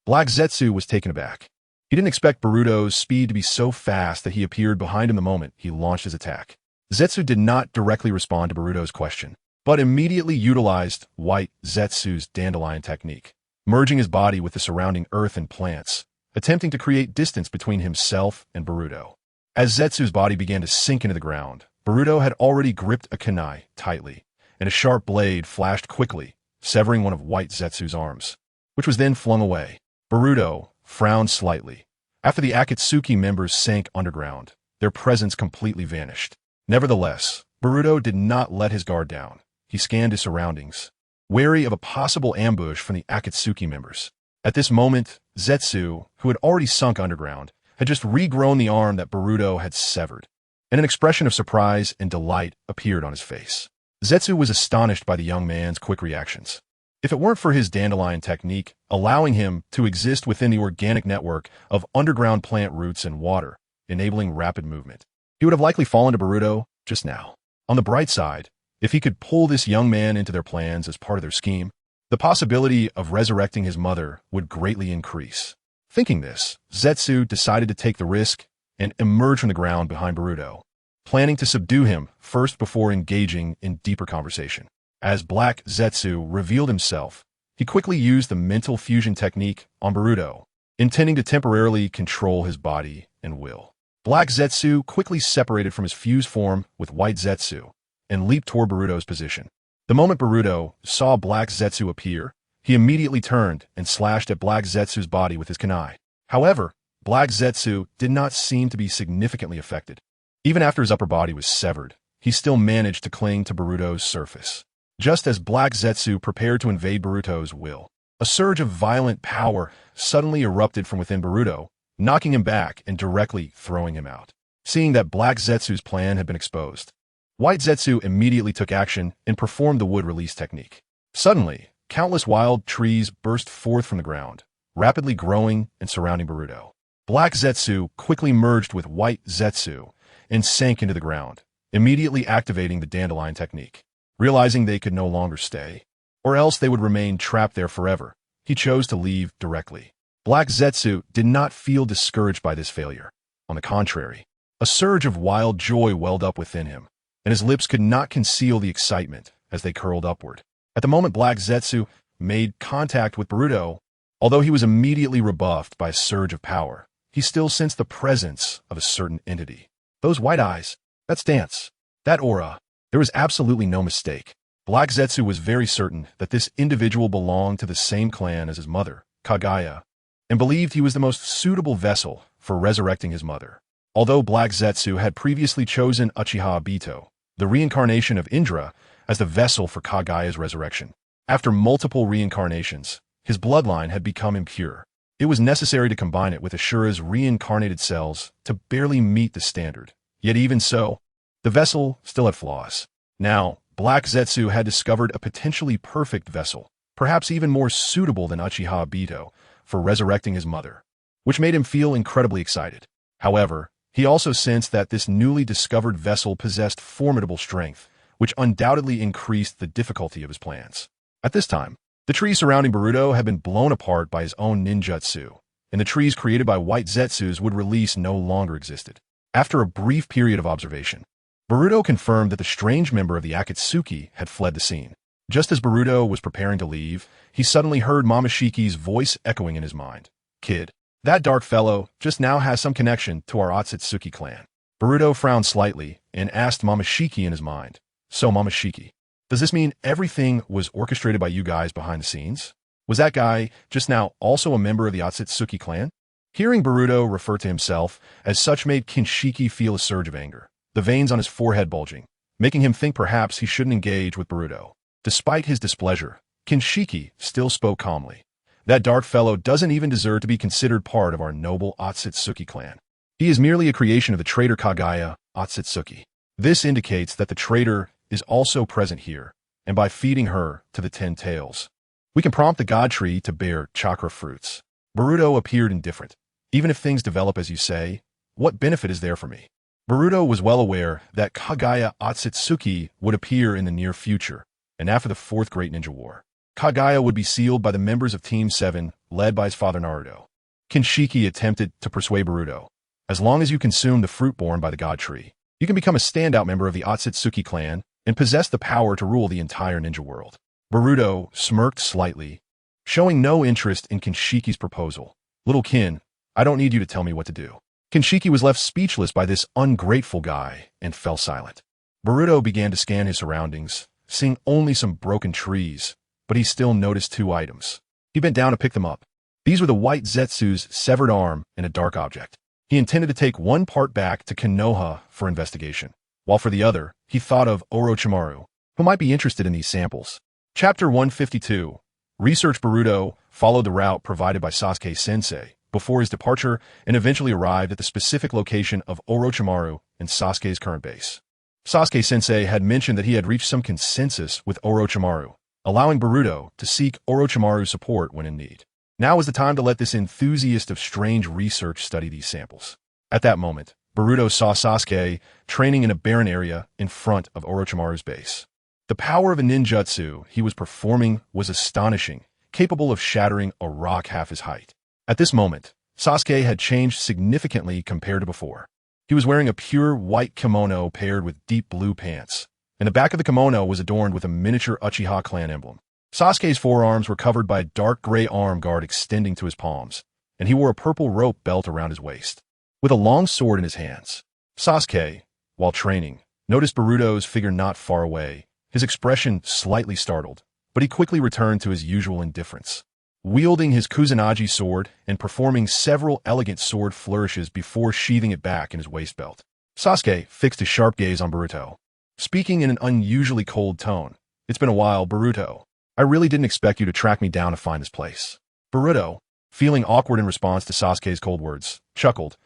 Black Zetsu was taken aback. He didn't expect Boruto's speed to be so fast that he appeared behind him the moment he launched his attack. Zetsu did not directly respond to Boruto's question, but immediately utilized White Zetsu's dandelion technique, merging his body with the surrounding earth and plants, attempting to create distance between himself and Boruto. As Zetsu's body began to sink into the ground, Boruto had already gripped a kunai tightly, and a sharp blade flashed quickly, severing one of White Zetsu's arms, which was then flung away. Boruto frowned slightly. After the Akatsuki members sank underground, their presence completely vanished. Nevertheless, Boruto did not let his guard down. He scanned his surroundings, wary of a possible ambush from the Akatsuki members. At this moment, Zetsu, who had already sunk underground, had just regrown the arm that Boruto had severed, and an expression of surprise and delight appeared on his face. Zetsu was astonished by the young man's quick reactions. If it weren't for his dandelion technique, allowing him to exist within the organic network of underground plant roots and water, enabling rapid movement, he would have likely fallen to Boruto just now. On the bright side, if he could pull this young man into their plans as part of their scheme, the possibility of resurrecting his mother would greatly increase. Thinking this, Zetsu decided to take the risk and emerge from the ground behind Boruto, planning to subdue him first before engaging in deeper conversation. As Black Zetsu revealed himself, he quickly used the mental fusion technique on Boruto, intending to temporarily control his body and will. Black Zetsu quickly separated from his fused form with White Zetsu and leaped toward Boruto's position. The moment Boruto saw Black Zetsu appear, he immediately turned and slashed at Black Zetsu's body with his kunai. However, Black Zetsu did not seem to be significantly affected. Even after his upper body was severed, he still managed to cling to Boruto's surface. Just as Black Zetsu prepared to invade Boruto's will, a surge of violent power suddenly erupted from within Boruto, knocking him back and directly throwing him out. Seeing that Black Zetsu's plan had been exposed, White Zetsu immediately took action and performed the wood release technique. Suddenly, countless wild trees burst forth from the ground, rapidly growing and surrounding Boruto. Black Zetsu quickly merged with White Zetsu and sank into the ground, immediately activating the dandelion technique. Realizing they could no longer stay, or else they would remain trapped there forever, he chose to leave directly. Black Zetsu did not feel discouraged by this failure. On the contrary, a surge of wild joy welled up within him, and his lips could not conceal the excitement as they curled upward. At the moment Black Zetsu made contact with Boruto, although he was immediately rebuffed by a surge of power, he still sensed the presence of a certain entity. Those white eyes, that stance, that aura. There was absolutely no mistake. Black Zetsu was very certain that this individual belonged to the same clan as his mother, Kagaya, and believed he was the most suitable vessel for resurrecting his mother. Although Black Zetsu had previously chosen Uchiha Obito, the reincarnation of Indra, as the vessel for Kagaya's resurrection, after multiple reincarnations, his bloodline had become impure. It was necessary to combine it with Ashura's reincarnated cells to barely meet the standard. Yet even so, the vessel still had flaws. Now, Black Zetsu had discovered a potentially perfect vessel, perhaps even more suitable than Uchiha Obito, for resurrecting his mother, which made him feel incredibly excited. However, he also sensed that this newly discovered vessel possessed formidable strength, which undoubtedly increased the difficulty of his plans. At this time, the trees surrounding Boruto had been blown apart by his own ninjutsu, and the trees created by White Zetsu's wood release no longer existed. After a brief period of observation, Boruto confirmed that the strange member of the Akatsuki had fled the scene. Just as Boruto was preparing to leave, he suddenly heard Momoshiki's voice echoing in his mind. "Kid, that dark fellow just now has some connection to our Otsutsuki clan." Boruto frowned slightly and asked Momoshiki in his mind, "So Momoshiki, does this mean everything was orchestrated by you guys behind the scenes? Was that guy just now also a member of the Otsutsuki clan?" Hearing Boruto refer to himself as such made Kinshiki feel a surge of anger, the veins on his forehead bulging, making him think perhaps he shouldn't engage with Boruto. Despite his displeasure, Kinshiki still spoke calmly. "That dark fellow doesn't even deserve to be considered part of our noble Otsutsuki clan. He is merely a creation of the traitor Kagaya Otsutsuki. This indicates that the traitor is also present here, and by feeding her to the 10 tails, we can prompt the god tree to bear chakra fruits. Boruto appeared indifferent. Even if things develop as you say, what benefit is there for me? Boruto was well aware that Kagaya Otsutsuki would appear in the near future, and after the Fourth Great Ninja War, Kagaya would be sealed by the members of Team 7, led by his father Naruto. Kinshiki attempted to persuade Boruto. As long as you consume the fruit borne by the god tree, you can become a standout member of the Otsutsuki clan and possess the power to rule the entire ninja world. Boruto smirked slightly, showing no interest in Kinshiki's proposal. Little Kin, I don't need you to tell me what to do. Kinshiki was left speechless by this ungrateful guy and fell silent. Boruto began to scan his surroundings, seeing only some broken trees, but he still noticed 2 items. He bent down to pick them up. These were the white Zetsu's severed arm and a dark object. He intended to take one part back to Konoha for investigation, while for the other, he thought of Orochimaru, who might be interested in these samples. Chapter 152. Research. Boruto followed the route provided by Sasuke-sensei before his departure and eventually arrived at the specific location of Orochimaru and Sasuke's current base. Sasuke-sensei had mentioned that he had reached some consensus with Orochimaru, allowing Boruto to seek Orochimaru's support when in need. Now was the time to let this enthusiast of strange research study these samples. At that moment, Boruto saw Sasuke training in a barren area in front of Orochimaru's base. The power of a ninjutsu he was performing was astonishing, capable of shattering a rock half his height. At this moment, Sasuke had changed significantly compared to before. He was wearing a pure white kimono paired with deep blue pants, and the back of the kimono was adorned with a miniature Uchiha clan emblem. Sasuke's forearms were covered by a dark gray arm guard extending to his palms, and he wore a purple rope belt around his waist. With a long sword in his hands, Sasuke, while training, noticed Boruto's figure not far away, his expression slightly startled, but he quickly returned to his usual indifference. Wielding his Kusanagi sword and performing several elegant sword flourishes before sheathing it back in his waist belt, Sasuke fixed his sharp gaze on Boruto. Speaking in an unusually cold tone, "It's been a while, Boruto. I really didn't expect you to track me down to find this place." Boruto, feeling awkward in response to Sasuke's cold words, chuckled.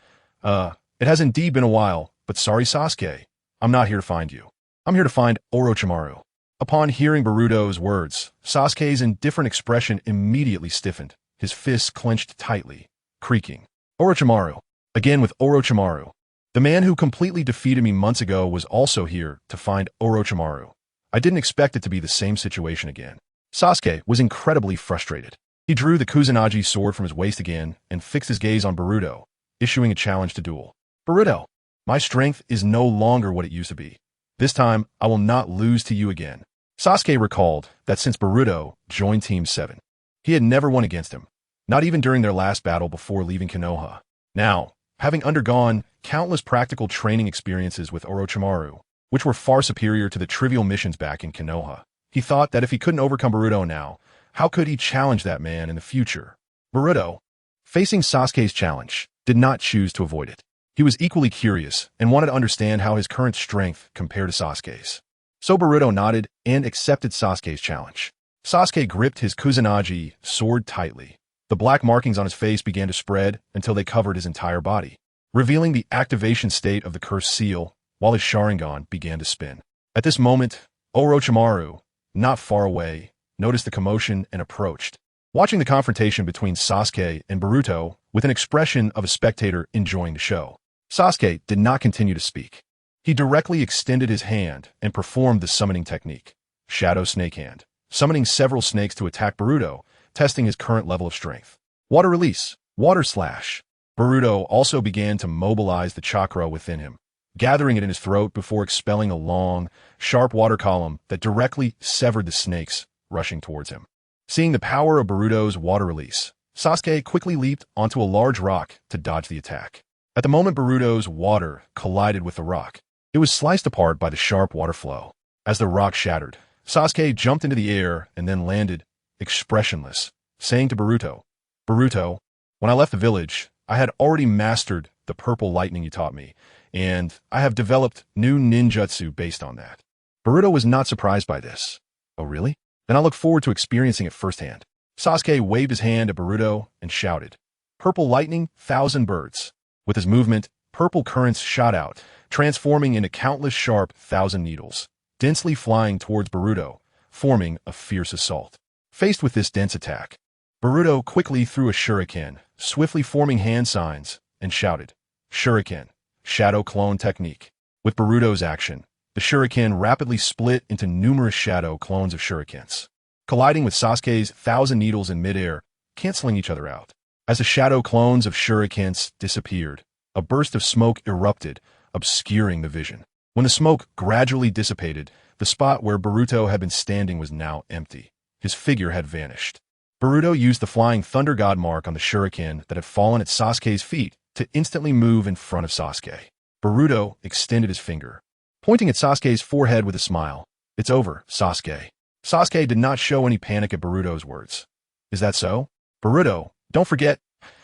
It has indeed been a while, but sorry Sasuke, I'm not here to find you. I'm here to find Orochimaru." Upon hearing Boruto's words, Sasuke's indifferent expression immediately stiffened, his fists clenched tightly, creaking. "Orochimaru. Again with Orochimaru. The man who completely defeated me months ago was also here to find Orochimaru. I didn't expect it to be the same situation again." Sasuke was incredibly frustrated. He drew the Kusanagi sword from his waist again and fixed his gaze on Boruto, issuing a challenge to duel. "Boruto, my strength is no longer what it used to be. This time, I will not lose to you again." Sasuke recalled that since Boruto joined Team 7, he had never won against him, not even during their last battle before leaving Konoha. Now, having undergone countless practical training experiences with Orochimaru, which were far superior to the trivial missions back in Konoha, he thought that if he couldn't overcome Boruto now, how could he challenge that man in the future? Boruto, facing Sasuke's challenge, did not choose to avoid it. He was equally curious and wanted to understand how his current strength compared to Sasuke's. So Boruto nodded and accepted Sasuke's challenge. Sasuke gripped his Kusanagi sword tightly. The black markings on his face began to spread until they covered his entire body, revealing the activation state of the cursed seal, while his Sharingan began to spin. At this moment, Orochimaru, not far away, noticed the commotion and approached, watching the confrontation between Sasuke and Boruto with an expression of a spectator enjoying the show. Sasuke did not continue to speak. He directly extended his hand and performed the summoning technique, Shadow Snake Hand, summoning several snakes to attack Boruto, testing his current level of strength. Water Release, Water Slash. Boruto also began to mobilize the chakra within him, gathering it in his throat before expelling a long, sharp water column that directly severed the snakes rushing towards him. Seeing the power of Boruto's water release, Sasuke quickly leaped onto a large rock to dodge the attack. At the moment Boruto's water collided with the rock, it was sliced apart by the sharp water flow. As the rock shattered, Sasuke jumped into the air and then landed, expressionless, saying to Boruto, "Boruto, when I left the village, I had already mastered the purple lightning you taught me, and I have developed new ninjutsu based on that." Boruto was not surprised by this. "Oh really? Then I look forward to experiencing it firsthand." Sasuke waved his hand at Boruto and shouted, "Purple lightning, 1,000 birds." With his movement, purple currents shot out, transforming into countless sharp thousand needles, densely flying towards Boruto, forming a fierce assault. Faced with this dense attack, Boruto quickly threw a shuriken, swiftly forming hand signs, and shouted, "Shuriken, shadow clone technique." With Boruto's action, the shuriken rapidly split into numerous shadow clones of shurikens, colliding with Sasuke's thousand needles in midair, canceling each other out. As the shadow clones of shurikens disappeared, a burst of smoke erupted, obscuring the vision. When the smoke gradually dissipated, the spot where Boruto had been standing was now empty. His figure had vanished. Boruto used the flying thunder god mark on the shuriken that had fallen at Sasuke's feet to instantly move in front of Sasuke. Boruto extended his finger, pointing at Sasuke's forehead with a smile. "It's over, Sasuke." Sasuke did not show any panic at Boruto's words. "Is that so? Boruto, don't forget,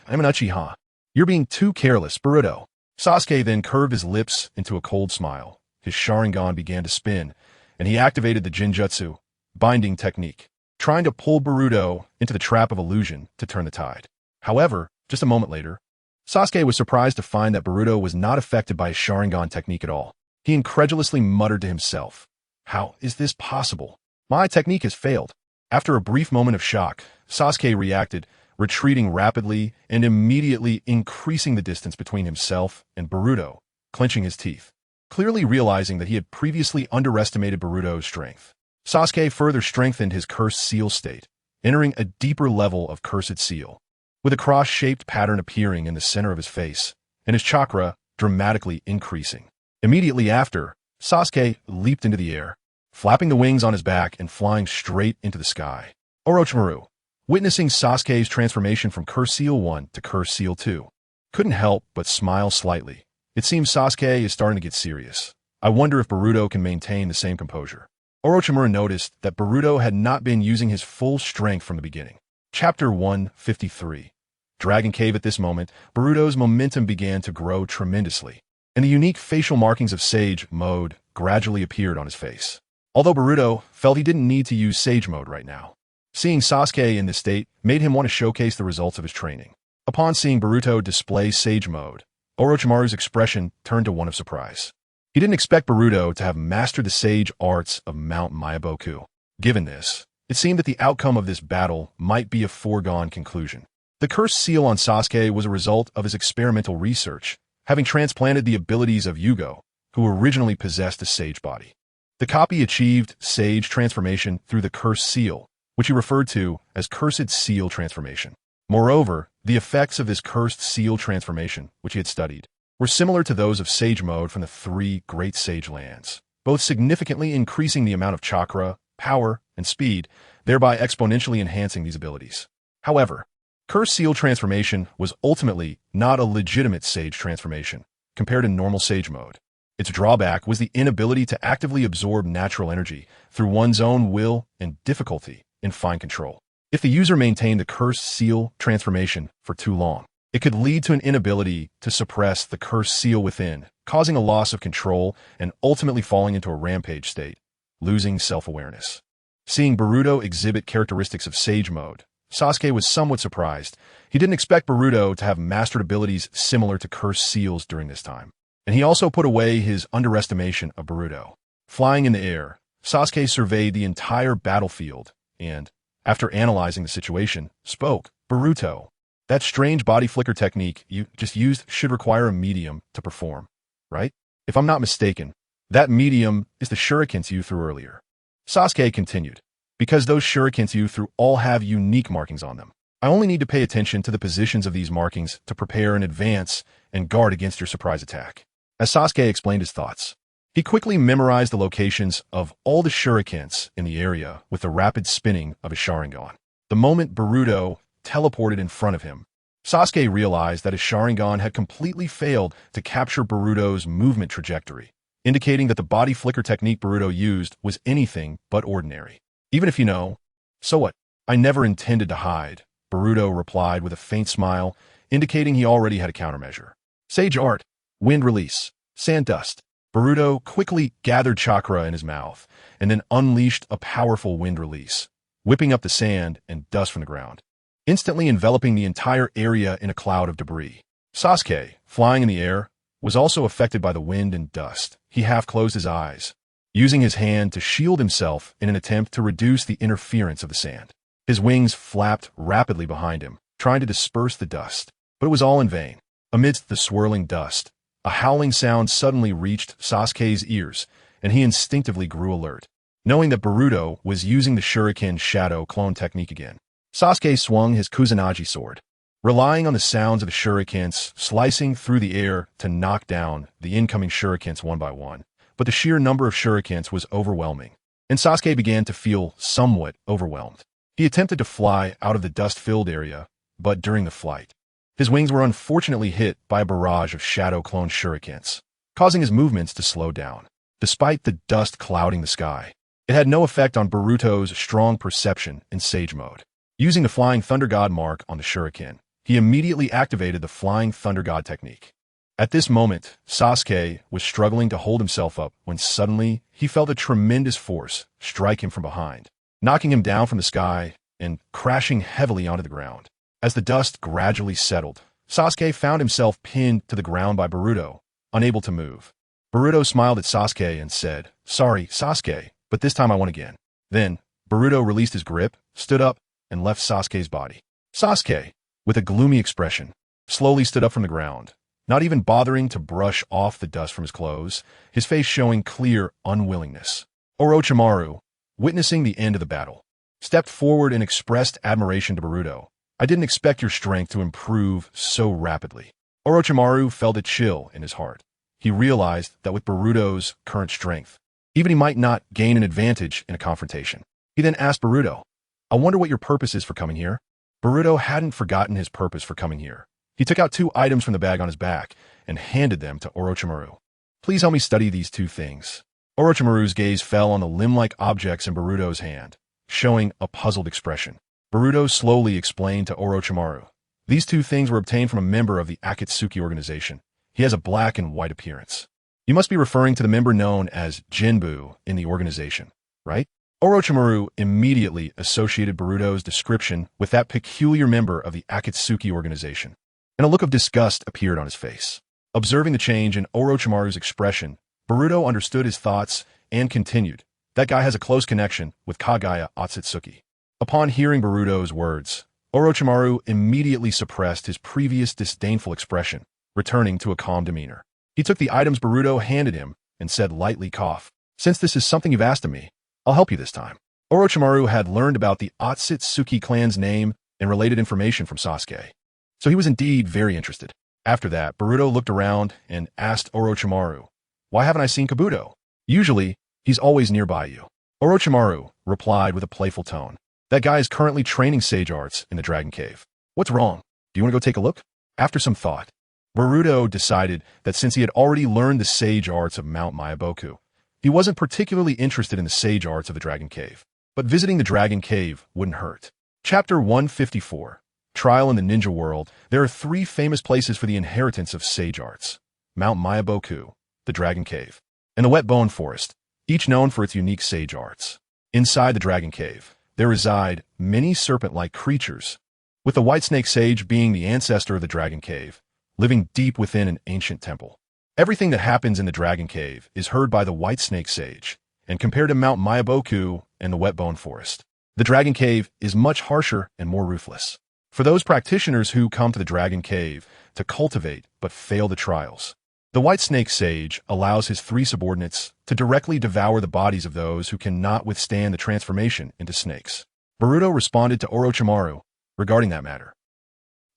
I'm an Uchiha. You're being too careless, Boruto." Sasuke then curved his lips into a cold smile. His Sharingan began to spin, and he activated the Jinjutsu binding technique, trying to pull Boruto into the trap of illusion to turn the tide. However, just a moment later, Sasuke was surprised to find that Boruto was not affected by his Sharingan technique at all. He incredulously muttered to himself, "How is this possible? My technique has failed." After a brief moment of shock, Sasuke reacted, retreating rapidly and immediately increasing the distance between himself and Boruto, clenching his teeth, clearly realizing that he had previously underestimated Boruto's strength. Sasuke further strengthened his cursed seal state, entering a deeper level of cursed seal, with a cross-shaped pattern appearing in the center of his face, and his chakra dramatically increasing. Immediately after, Sasuke leaped into the air, flapping the wings on his back and flying straight into the sky. Orochimaru, witnessing Sasuke's transformation from Curse Seal 1 to Curse Seal 2, couldn't help but smile slightly. It seems Sasuke is starting to get serious. I wonder if Boruto can maintain the same composure. Orochimaru noticed that Boruto had not been using his full strength from the beginning. Chapter 153. Dragon Cave. At this moment, Boruto's momentum began to grow tremendously, and the unique facial markings of Sage Mode gradually appeared on his face. Although Boruto felt he didn't need to use Sage Mode right now, seeing Sasuke in this state made him want to showcase the results of his training. Upon seeing Boruto display Sage Mode, Orochimaru's expression turned to one of surprise. He didn't expect Boruto to have mastered the sage arts of Mount Myaboku. Given this, it seemed that the outcome of this battle might be a foregone conclusion. The cursed seal on Sasuke was a result of his experimental research, having transplanted the abilities of Yugo, who originally possessed a sage body. The copy achieved sage transformation through the cursed seal, which he referred to as Cursed Seal Transformation. Moreover, the effects of this cursed seal transformation, which he had studied, were similar to those of Sage Mode from the 3 Great Sage Lands, both significantly increasing the amount of chakra, power, and speed, thereby exponentially enhancing these abilities. However, Cursed Seal Transformation was ultimately not a legitimate Sage transformation compared to normal Sage Mode. Its drawback was the inability to actively absorb natural energy through one's own will and difficulty in fine control. If the user maintained the Cursed Seal Transformation for too long, it could lead to an inability to suppress the cursed seal within, causing a loss of control and ultimately falling into a rampage state, losing self-awareness. Seeing Boruto exhibit characteristics of Sage Mode, Sasuke was somewhat surprised. He didn't expect Boruto to have mastered abilities similar to cursed seals during this time, and he also put away his underestimation of Boruto. Flying in the air, Sasuke surveyed the entire battlefield and, after analyzing the situation, spoke, "Boruto, that strange body flicker technique you just used should require a medium to perform, right? If I'm not mistaken, that medium is the shurikens you threw earlier." Sasuke continued, "Because those shurikens you threw all have unique markings on them. I only need to pay attention to the positions of these markings to prepare in advance and guard against your surprise attack." As Sasuke explained his thoughts, he quickly memorized the locations of all the shurikens in the area with the rapid spinning of his Sharingan. The moment Boruto teleported in front of him, Sasuke realized that his Sharingan had completely failed to capture Boruto's movement trajectory, indicating that the body flicker technique Boruto used was anything but ordinary. "Even if you know, so what? I never intended to hide," Boruto replied with a faint smile, indicating he already had a countermeasure. "Sage Art, Wind Release, Sand Dust." Boruto quickly gathered chakra in his mouth and then unleashed a powerful wind release, whipping up the sand and dust from the ground, instantly enveloping the entire area in a cloud of debris. Sasuke, flying in the air, was also affected by the wind and dust. He half closed his eyes, using his hand to shield himself in an attempt to reduce the interference of the sand. His wings flapped rapidly behind him, trying to disperse the dust, but it was all in vain. Amidst the swirling dust, a howling sound suddenly reached Sasuke's ears, and he instinctively grew alert, knowing that Boruto was using the Shuriken Shadow Clone technique again. Sasuke swung his Kusanagi sword, relying on the sounds of the shurikens slicing through the air to knock down the incoming shurikens one by one. But the sheer number of shurikens was overwhelming, and Sasuke began to feel somewhat overwhelmed. He attempted to fly out of the dust-filled area, but during the flight, his wings were unfortunately hit by a barrage of shadow clone shurikens, causing his movements to slow down. Despite the dust clouding the sky, it had no effect on Boruto's strong perception in Sage Mode. Using the Flying Thunder God mark on the shuriken, he immediately activated the Flying Thunder God technique. At this moment, Sasuke was struggling to hold himself up when suddenly he felt a tremendous force strike him from behind, knocking him down from the sky and crashing heavily onto the ground. As the dust gradually settled, Sasuke found himself pinned to the ground by Boruto, unable to move. Boruto smiled at Sasuke and said, "Sorry, Sasuke, but this time I won again." Then, Boruto released his grip, stood up, and left Sasuke's body. Sasuke, with a gloomy expression, slowly stood up from the ground, not even bothering to brush off the dust from his clothes, his face showing clear unwillingness. Orochimaru, witnessing the end of the battle, stepped forward and expressed admiration to Boruto. "I didn't expect your strength to improve so rapidly." Orochimaru felt a chill in his heart. He realized that with Boruto's current strength, even he might not gain an advantage in a confrontation. He then asked Boruto, "I wonder what your purpose is for coming here?" Boruto hadn't forgotten his purpose for coming here. He took out 2 items from the bag on his back and handed them to Orochimaru. "Please help me study these 2 things." Orochimaru's gaze fell on the limb-like objects in Boruto's hand, showing a puzzled expression. Boruto slowly explained to Orochimaru, "These 2 things were obtained from a member of the Akatsuki organization. He has a black and white appearance. You must be referring to the member known as Jinbu in the organization, right?" Orochimaru immediately associated Boruto's description with that peculiar member of the Akatsuki organization, and a look of disgust appeared on his face. Observing the change in Orochimaru's expression, Boruto understood his thoughts and continued, "That guy has a close connection with Kagaya Otsutsuki." Upon hearing Boruto's words, Orochimaru immediately suppressed his previous disdainful expression, returning to a calm demeanor. He took the items Boruto handed him and said lightly, "Cough. Since this is something you've asked of me, I'll help you this time." Orochimaru had learned about the Otsutsuki clan's name and related information from Sasuke, so he was indeed very interested. After that, Boruto looked around and asked Orochimaru, "Why haven't I seen Kabuto? Usually, he's always nearby you." Orochimaru replied with a playful tone, "That guy is currently training sage arts in the Dragon Cave. What's wrong? Do you want to go take a look?" After some thought, Boruto decided that since he had already learned the sage arts of Mount Myaboku, he wasn't particularly interested in the sage arts of the Dragon Cave, but visiting the Dragon Cave wouldn't hurt. Chapter 154, Trial in the Ninja World. There are 3 famous places for the inheritance of sage arts: Mount Myaboku, the Dragon Cave, and the Wet Bone Forest, each known for its unique sage arts. Inside the Dragon Cave, there reside many serpent-like creatures, with the White Snake Sage being the ancestor of the Dragon Cave, living deep within an ancient temple. Everything that happens in the Dragon Cave is heard by the White Snake Sage, and compared to Mount Myaboku and the Wet Bone Forest, the Dragon Cave is much harsher and more ruthless. For those practitioners who come to the Dragon Cave to cultivate but fail the trials, the White Snake Sage allows his 3 subordinates to directly devour the bodies of those who cannot withstand the transformation into snakes. Boruto responded to Orochimaru regarding that matter.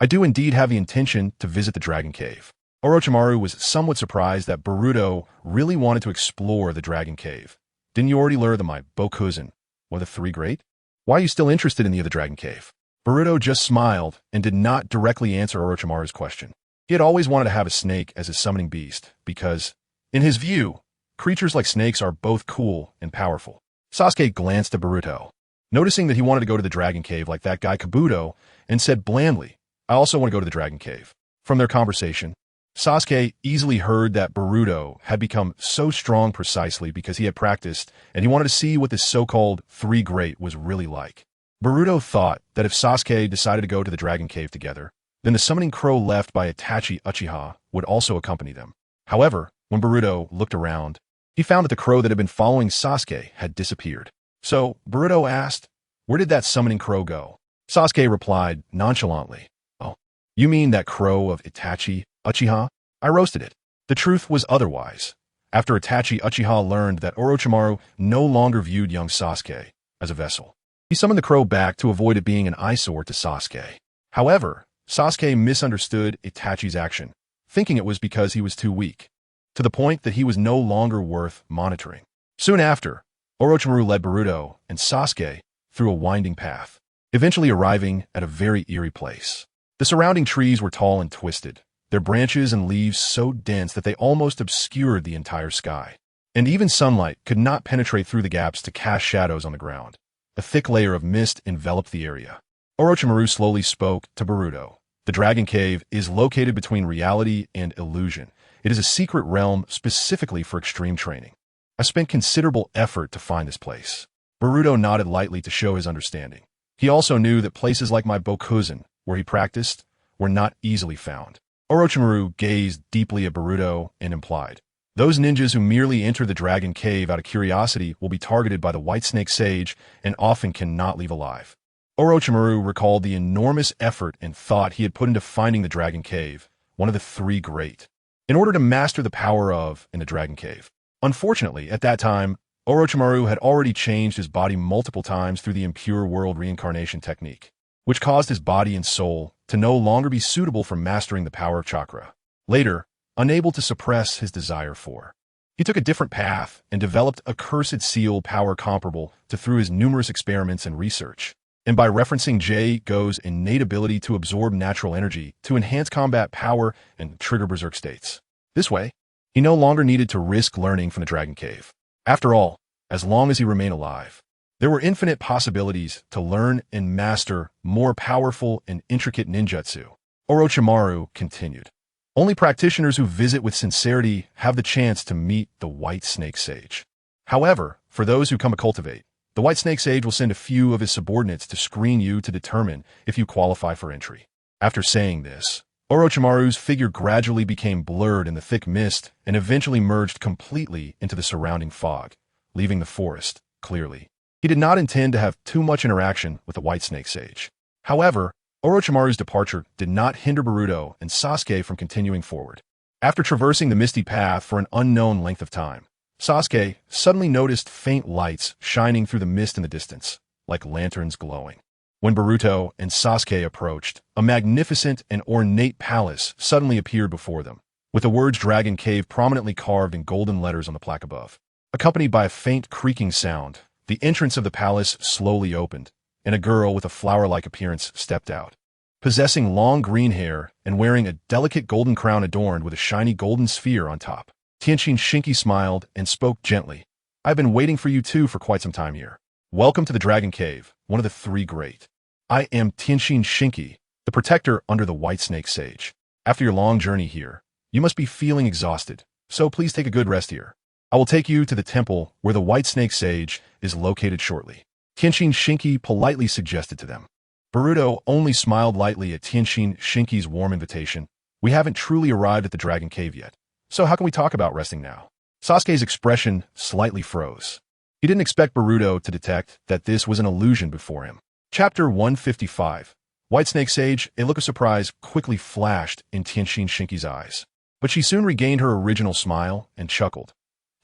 "I do indeed have the intention to visit the Dragon Cave." Orochimaru was somewhat surprised that Boruto really wanted to explore the Dragon Cave. "Didn't you already learn the my Bokuzen, one of the 3 great? Why are you still interested in the other Dragon Cave?" Boruto just smiled and did not directly answer Orochimaru's question. He had always wanted to have a snake as his summoning beast because, in his view, creatures like snakes are both cool and powerful. Sasuke glanced at Boruto, noticing that he wanted to go to the Dragon Cave like that guy Kabuto, and said blandly, "I also want to go to the Dragon Cave." From their conversation, Sasuke easily heard that Boruto had become so strong precisely because he had practiced, and he wanted to see what this so-called 3 great was really like. Boruto thought that if Sasuke decided to go to the Dragon Cave together, then the summoning crow left by Itachi Uchiha would also accompany them. However, when Boruto looked around, he found that the crow that had been following Sasuke had disappeared. So, Boruto asked, "Where did that summoning crow go?" Sasuke replied nonchalantly, "Oh, you mean that crow of Itachi Uchiha? I roasted it." The truth was otherwise. After Itachi Uchiha learned that Orochimaru no longer viewed young Sasuke as a vessel, he summoned the crow back to avoid it being an eyesore to Sasuke. However, Sasuke misunderstood Itachi's action, thinking it was because he was too weak, to the point that he was no longer worth monitoring. Soon after, Orochimaru led Boruto and Sasuke through a winding path, eventually arriving at a very eerie place. The surrounding trees were tall and twisted, their branches and leaves so dense that they almost obscured the entire sky. And even sunlight could not penetrate through the gaps to cast shadows on the ground. A thick layer of mist enveloped the area. Orochimaru slowly spoke to Boruto. The Dragon Cave is located between reality and illusion. It is a secret realm specifically for extreme training. I spent considerable effort to find this place. Boruto nodded lightly to show his understanding. He also knew that places like my Bokuzen, where he practiced, were not easily found. Orochimaru gazed deeply at Boruto and implied, "Those ninjas who merely enter the Dragon Cave out of curiosity will be targeted by the White Snake Sage and often cannot leave alive." Orochimaru recalled the enormous effort and thought he had put into finding the Dragon Cave, one of the three great, in order to master the power of in the Dragon Cave. Unfortunately, at that time, Orochimaru had already changed his body multiple times through the impure world reincarnation technique, which caused his body and soul to no longer be suitable for mastering the power of chakra. Later, unable to suppress his desire for, he took a different path and developed a cursed seal power comparable to through his numerous experiments and research, and by referencing Go's innate ability to absorb natural energy to enhance combat power and trigger berserk states. This way, he no longer needed to risk learning from the Dragon Cave. After all, as long as he remained alive, there were infinite possibilities to learn and master more powerful and intricate ninjutsu. Orochimaru continued, "Only practitioners who visit with sincerity have the chance to meet the White Snake Sage. However, for those who come to cultivate, the White Snake Sage will send a few of his subordinates to screen you to determine if you qualify for entry." After saying this, Orochimaru's figure gradually became blurred in the thick mist and eventually merged completely into the surrounding fog, leaving the forest clearly. He did not intend to have too much interaction with the White Snake Sage. However, Orochimaru's departure did not hinder Boruto and Sasuke from continuing forward. After traversing the misty path for an unknown length of time, Sasuke suddenly noticed faint lights shining through the mist in the distance, like lanterns glowing. When Boruto and Sasuke approached, a magnificent and ornate palace suddenly appeared before them, with the words Dragon Cave prominently carved in golden letters on the plaque above. Accompanied by a faint creaking sound, the entrance of the palace slowly opened, and a girl with a flower-like appearance stepped out. Possessing long green hair and wearing a delicate golden crown adorned with a shiny golden sphere on top, Tenshin Shinki smiled and spoke gently. "I've been waiting for you two for quite some time here. Welcome to the Dragon Cave, one of the three great. I am Tenshin Shinki, the protector under the White Snake Sage. After your long journey here, you must be feeling exhausted, so please take a good rest here. I will take you to the temple where the White Snake Sage is located shortly," Tenshin Shinki politely suggested to them. Boruto only smiled lightly at Tenshin Shinki's warm invitation. "We haven't truly arrived at the Dragon Cave yet, so how can we talk about resting now?" Sasuke's expression slightly froze. He didn't expect Boruto to detect that this was an illusion before him. Chapter 155. White Snake Sage. A look of surprise quickly flashed in Tenshin Shinki's eyes, but she soon regained her original smile and chuckled.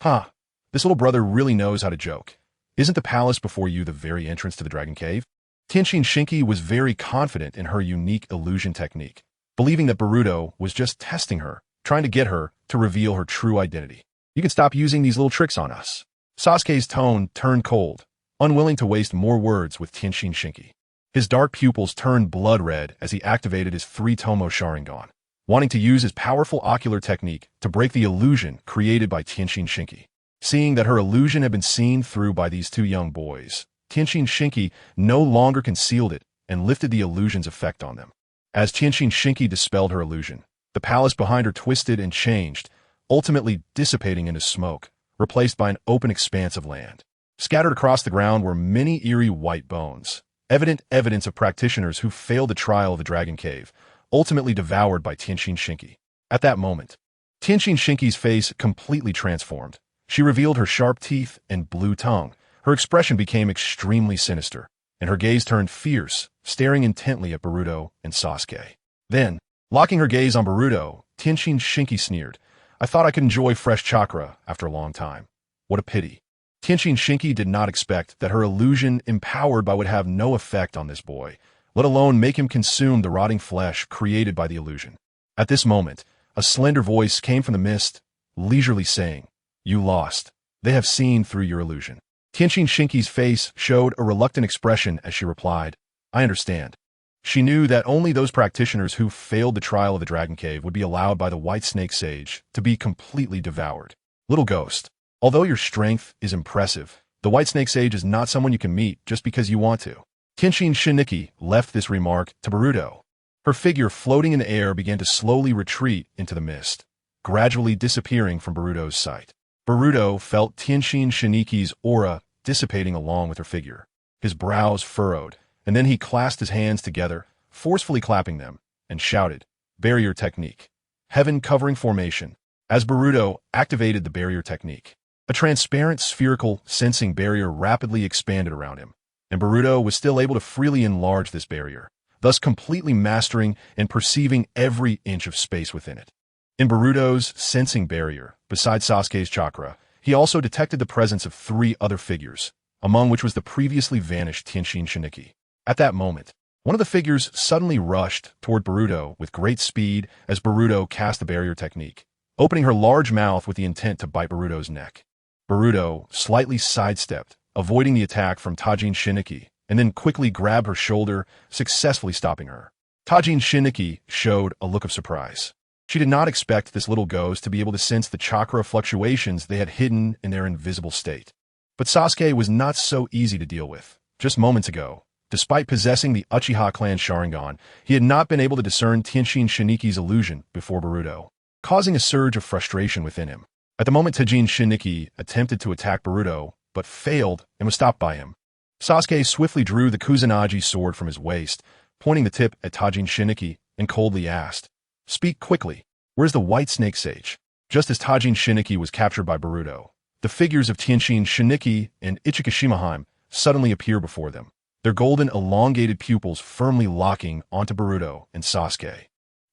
"Huh, this little brother really knows how to joke. Isn't the palace before you the very entrance to the Dragon Cave?" Tenshin Shinki was very confident in her unique illusion technique, believing that Boruto was just testing her, trying to get her to reveal her true identity. "You can stop using these little tricks on us." Sasuke's tone turned cold, unwilling to waste more words with Tenshin Shinki. His dark pupils turned blood red as he activated his three-tomo Sharingan, wanting to use his powerful ocular technique to break the illusion created by Tenshin Shinki. Seeing that her illusion had been seen through by these two young boys, Tenshin Shinki no longer concealed it and lifted the illusion's effect on them. As Tenshin Shinki dispelled her illusion, the palace behind her twisted and changed, ultimately dissipating into smoke, replaced by an open expanse of land. Scattered across the ground were many eerie white bones, evident evidence of practitioners who failed the trial of the Dragon Cave, ultimately devoured by Tenshin Shinki. At that moment, Tenshin Shinki's face completely transformed. She revealed her sharp teeth and blue tongue. Her expression became extremely sinister, and her gaze turned fierce, staring intently at Boruto and Sasuke. Then, locking her gaze on Boruto, Tenshin Shinki sneered, "I thought I could enjoy fresh chakra after a long time. What a pity." Tenshin Shinki did not expect that her illusion empowered by would have no effect on this boy, let alone make him consume the rotting flesh created by the illusion. At this moment, a slender voice came from the mist, leisurely saying, "You lost. They have seen through your illusion." Tenshin Shinki's face showed a reluctant expression as she replied, "I understand." She knew that only those practitioners who failed the trial of the Dragon Cave would be allowed by the White Snake Sage to be completely devoured. "Little ghost, although your strength is impressive, the White Snake Sage is not someone you can meet just because you want to." Tenshin Shinki left this remark to Boruto. Her figure floating in the air began to slowly retreat into the mist, gradually disappearing from Boruto's sight. Boruto felt Tenshin Shinki's aura dissipating along with her figure. His brows furrowed, and then he clasped his hands together, forcefully clapping them, and shouted, "Barrier technique. Heaven covering formation." As Boruto activated the barrier technique, a transparent spherical sensing barrier rapidly expanded around him, and Boruto was still able to freely enlarge this barrier, thus completely mastering and perceiving every inch of space within it. In Boruto's sensing barrier, besides Sasuke's chakra, he also detected the presence of 3 other figures, among which was the previously vanished Tenshin Shinki. At that moment, one of the figures suddenly rushed toward Boruto with great speed as Boruto cast the barrier technique, opening her large mouth with the intent to bite Boruto's neck. Boruto slightly sidestepped, avoiding the attack from Tenshin Shinki, and then quickly grabbed her shoulder, successfully stopping her. Tenshin Shinki showed a look of surprise. She did not expect this little ghost to be able to sense the chakra fluctuations they had hidden in their invisible state. But Sasuke was not so easy to deal with. Just moments ago, despite possessing the Uchiha clan Sharingan, he had not been able to discern Tenshin Shinki's illusion before Boruto, causing a surge of frustration within him. At the moment, Tenshin Shinki attempted to attack Boruto, but failed and was stopped by him. Sasuke swiftly drew the Kusanagi sword from his waist, pointing the tip at Tenshin Shinki, and coldly asked, "Speak quickly. Where's the White Snake Sage?" Just as Tenshin Shinki was captured by Boruto, the figures of Tenshin Shinki and Ichikishimahime suddenly appear before them, their golden elongated pupils firmly locking onto Boruto and Sasuke,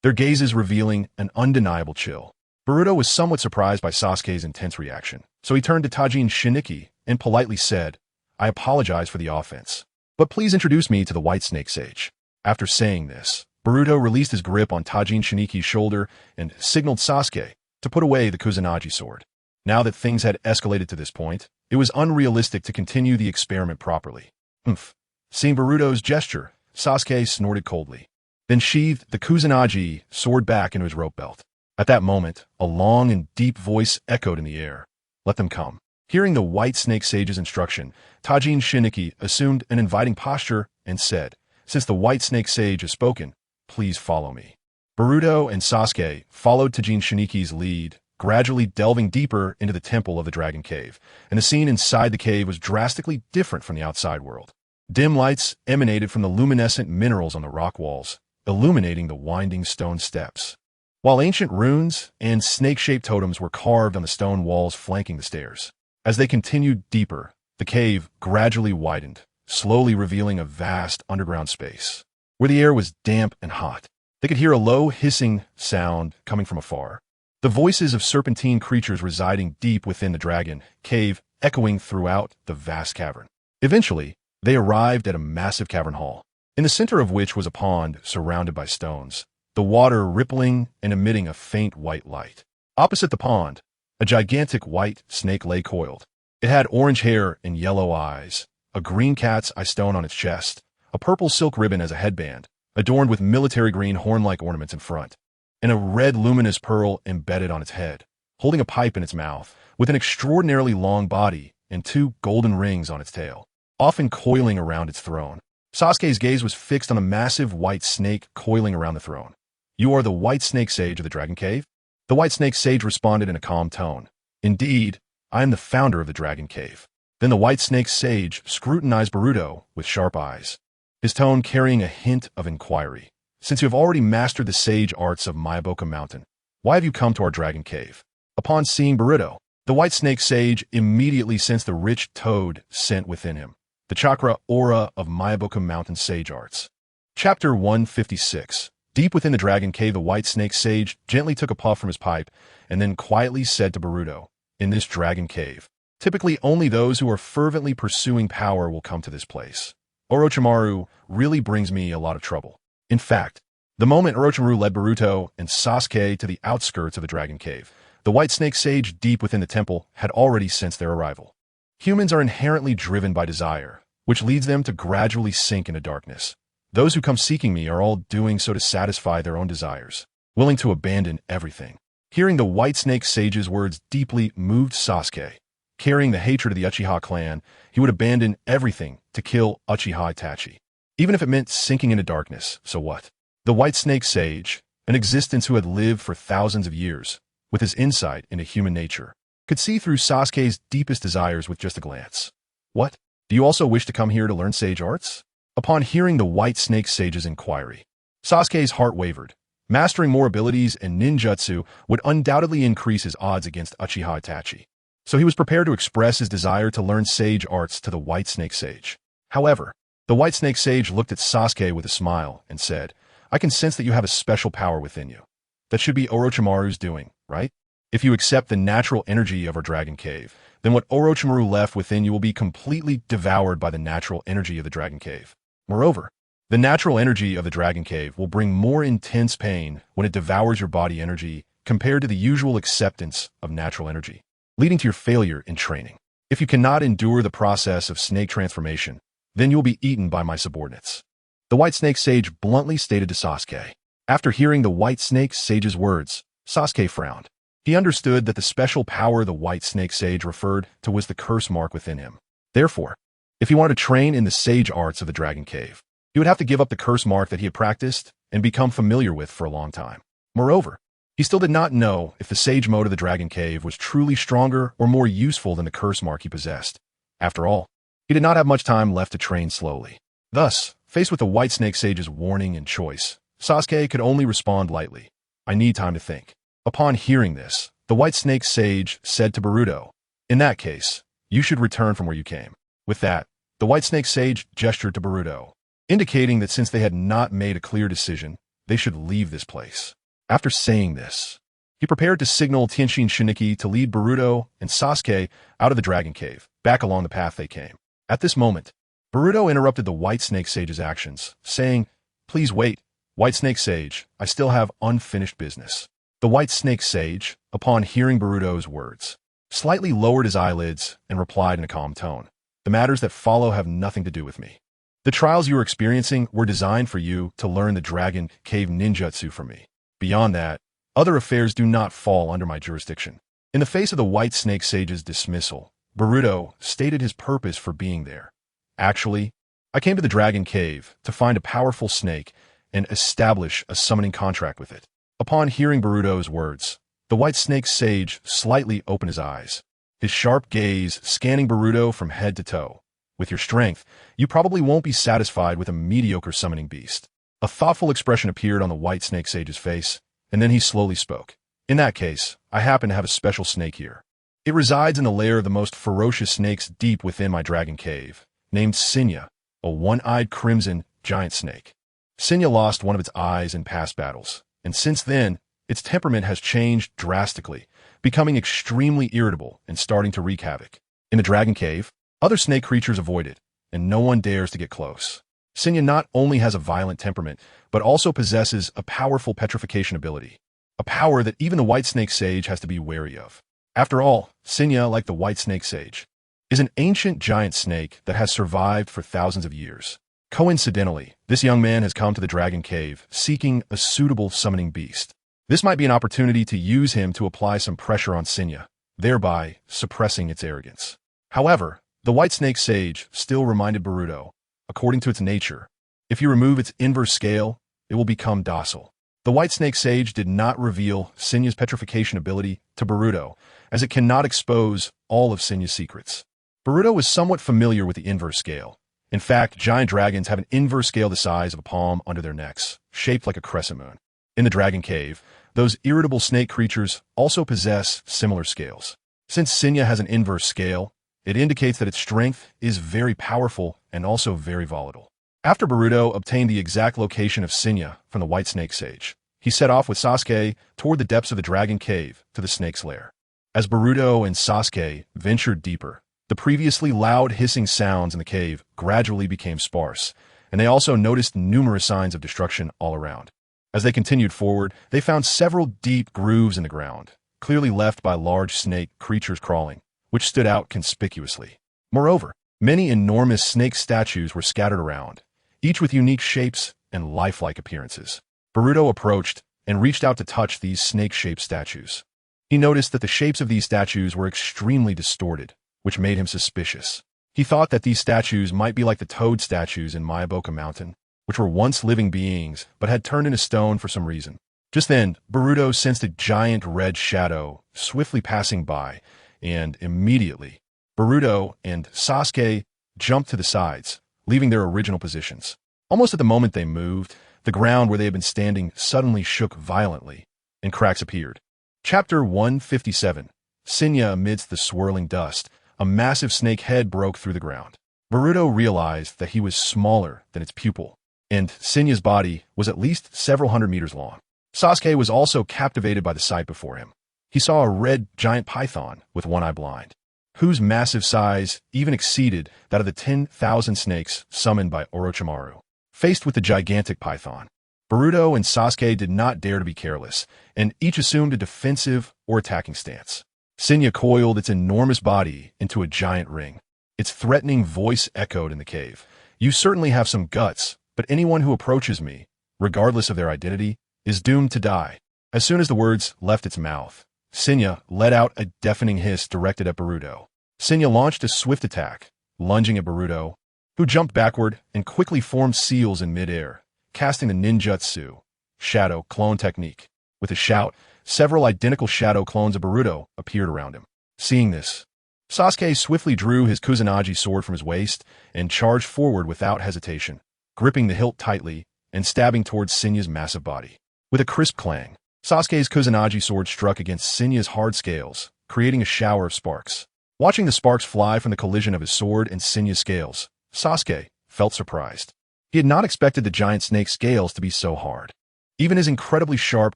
their gazes revealing an undeniable chill. Boruto was somewhat surprised by Sasuke's intense reaction, so he turned to Tenshin Shinki and politely said, "I apologize for the offense, but please introduce me to the White Snake Sage." After saying this, Boruto released his grip on Tenshin Shinki's shoulder and signaled Sasuke to put away the Kusanagi sword. Now that things had escalated to this point, it was unrealistic to continue the experiment properly. "Humph." Seeing Boruto's gesture, Sasuke snorted coldly, then sheathed the Kusanagi sword back into his rope belt. At that moment, a long and deep voice echoed in the air, "Let them come." Hearing the White Snake Sage's instruction, Tenshin Shinki assumed an inviting posture and said, "Since the White Snake Sage has spoken, please follow me." Boruto and Sasuke followed Tenshin Shinki's lead, gradually delving deeper into the temple of the Dragon Cave, and the scene inside the cave was drastically different from the outside world. Dim lights emanated from the luminescent minerals on the rock walls, illuminating the winding stone steps, while ancient runes and snake-shaped totems were carved on the stone walls flanking the stairs. As they continued deeper, the cave gradually widened, slowly revealing a vast underground space, where the air was damp and hot. They could hear a low hissing sound coming from afar, the voices of serpentine creatures residing deep within the dragon cave echoing throughout the vast cavern. Eventually, they arrived at a massive cavern hall, in the center of which was a pond surrounded by stones, the water rippling and emitting a faint white light. Opposite the pond, a gigantic white snake lay coiled. It had orange hair and yellow eyes, a green cat's eye stone on its chest, a purple silk ribbon as a headband, adorned with military green horn-like ornaments in front, and a red luminous pearl embedded on its head, holding a pipe in its mouth, with an extraordinarily long body and 2 golden rings on its tail, often coiling around its throne. Sasuke's gaze was fixed on a massive white snake coiling around the throne. "You are the White Snake Sage of the Dragon Cave?" The White Snake Sage responded in a calm tone. "Indeed, I am the founder of the Dragon Cave." Then the White Snake Sage scrutinized Boruto with sharp eyes, his tone carrying a hint of inquiry. "Since you have already mastered the sage arts of Myaboka Mountain, Why have you come to our dragon cave? Upon seeing Boruto, the white snake sage immediately sensed the rich toad scent within him, the chakra aura of Mayaboka Mountain Sage Arts. Chapter 156. Deep within the dragon cave, the white snake sage gently took a puff from his pipe and then quietly said to Boruto, "In this dragon cave, typically only those who are fervently pursuing power will come to this place. Orochimaru really brings me a lot of trouble." In fact, the moment Orochimaru led Boruto and Sasuke to the outskirts of the dragon cave, the white snake sage deep within the temple had already sensed their arrival. Humans are inherently driven by desire, which leads them to gradually sink into darkness. Those who come seeking me are all doing so to satisfy their own desires, willing to abandon everything. Hearing the white snake sage's words deeply moved Sasuke. Carrying the hatred of the Uchiha clan, he would abandon everything to kill Uchiha Itachi, even if it meant sinking into darkness. So what? The white snake sage, an existence who had lived for thousands of years, with his insight into human nature, could see through Sasuke's deepest desires with just a glance. What? Do you also wish to come here to learn sage arts? Upon hearing the white snake sage's inquiry, Sasuke's heart wavered. Mastering more abilities and ninjutsu would undoubtedly increase his odds against Uchiha Itachi. So he was prepared to express his desire to learn sage arts to the white snake sage. However, the white snake sage looked at Sasuke with a smile and said, "I can sense that you have a special power within you. That should be Orochimaru's doing, right? If you accept the natural energy of our dragon cave, then what Orochimaru left within you will be completely devoured by the natural energy of the dragon cave. Moreover, the natural energy of the dragon cave will bring more intense pain when it devours your body energy compared to the usual acceptance of natural energy, leading to your failure in training. If you cannot endure the process of snake transformation, then you will be eaten by my subordinates." The white snake sage bluntly stated to Sasuke. After hearing the white snake sage's words, Sasuke frowned. He understood that the special power the white snake sage referred to was the curse mark within him. Therefore, if he wanted to train in the sage arts of the dragon cave, he would have to give up the curse mark that he had practiced and become familiar with for a long time. Moreover, he still did not know if the sage mode of the dragon cave was truly stronger or more useful than the curse mark he possessed. After all, he did not have much time left to train slowly. Thus, faced with the white snake sage's warning and choice, Sasuke could only respond lightly, "I need time to think." Upon hearing this, the white snake sage said to Boruto, "In that case, you should return from where you came." With that, the white snake sage gestured to Boruto, indicating that since they had not made a clear decision, they should leave this place. After saying this, he prepared to signal Tenshin Shiniki to lead Boruto and Sasuke out of the dragon cave, back along the path they came. At this moment, Boruto interrupted the white snake sage's actions, saying, "Please wait, white snake sage, I still have unfinished business." The white snake sage, upon hearing Boruto's words, slightly lowered his eyelids and replied in a calm tone, "The matters that follow have nothing to do with me. The trials you are experiencing were designed for you to learn the dragon cave ninjutsu from me. Beyond that, other affairs do not fall under my jurisdiction." In the face of the white snake sage's dismissal, Boruto stated his purpose for being there. "Actually, I came to the dragon cave to find a powerful snake and establish a summoning contract with it." Upon hearing Boruto's words, the white snake sage slightly opened his eyes, his sharp gaze scanning Boruto from head to toe. "With your strength, you probably won't be satisfied with a mediocre summoning beast." A thoughtful expression appeared on the white snake sage's face, and then he slowly spoke. "In that case, I happen to have a special snake here. It resides in the lair of the most ferocious snakes deep within my dragon cave, named Sinya, a one-eyed crimson giant snake. Sinya lost one of its eyes in past battles, and since then, its temperament has changed drastically, becoming extremely irritable and starting to wreak havoc. In the dragon cave, other snake creatures avoid it, and no one dares to get close. Sinya not only has a violent temperament, but also possesses a powerful petrification ability, a power that even the white snake sage has to be wary of. After all, Sinya, like the white snake sage, is an ancient giant snake that has survived for thousands of years. Coincidentally, this young man has come to the dragon cave seeking a suitable summoning beast. This might be an opportunity to use him to apply some pressure on Sinya, thereby suppressing its arrogance. However, the white snake sage still reminded Boruto, according to its nature, if you remove its inverse scale, it will become docile. The white snake sage did not reveal Sinya's petrification ability to Boruto, as it cannot expose all of Sinya's secrets. Boruto was somewhat familiar with the inverse scale. In fact, giant dragons have an inverse scale the size of a palm under their necks, shaped like a crescent moon. In the dragon cave, Those irritable snake creatures also possess similar scales. Since Senya has an inverse scale, it indicates that its strength is very powerful and also very volatile. After Boruto obtained the exact location of Senya from the White Snake Sage, he set off with Sasuke toward the depths of the Dragon Cave to the snake's lair. As Boruto and Sasuke ventured deeper, the previously loud hissing sounds in the cave gradually became sparse, and they also noticed numerous signs of destruction all around. As they continued forward, they found several deep grooves in the ground, clearly left by large snake creatures crawling, which stood out conspicuously. Moreover, many enormous snake statues were scattered around, each with unique shapes and lifelike appearances. Boruto approached and reached out to touch these snake-shaped statues. He noticed that the shapes of these statues were extremely distorted, which made him suspicious. He thought that these statues might be like the toad statues in Myaboka Mountain, which were once living beings but had turned into stone for some reason. Just then, Boruto sensed a giant red shadow swiftly passing by, and immediately, Boruto and Sasuke jumped to the sides, leaving their original positions. Almost at the moment they moved, the ground where they had been standing suddenly shook violently, and cracks appeared. Chapter 157. Senya amidst the swirling dust, a massive snake head broke through the ground. Boruto realized that he was smaller than its pupil, and Senya's body was at least several hundred meters long. Sasuke was also captivated by the sight before him. He saw a red giant python with one eye blind, whose massive size even exceeded that of the 10,000 snakes summoned by Orochimaru. Faced with the gigantic python, Boruto and Sasuke did not dare to be careless, and each assumed a defensive or attacking stance. Senya coiled its enormous body into a giant ring. Its threatening voice echoed in the cave. "You certainly have some guts, but anyone who approaches me, regardless of their identity, is doomed to die." As soon as the words left its mouth, Senya let out a deafening hiss directed at Boruto. Senya launched a swift attack, lunging at Boruto, who jumped backward and quickly formed seals in midair, casting the ninjutsu, shadow clone technique. With a shout, several identical shadow clones of Boruto appeared around him. Seeing this, Sasuke swiftly drew his Kusanagi sword from his waist and charged forward without hesitation, gripping the hilt tightly and stabbing towards Senya's massive body. With a crisp clang, Sasuke's Kusanagi sword struck against Senya's hard scales, creating a shower of sparks. Watching the sparks fly from the collision of his sword and Senya's scales, Sasuke felt surprised. He had not expected the giant snake's scales to be so hard. Even his incredibly sharp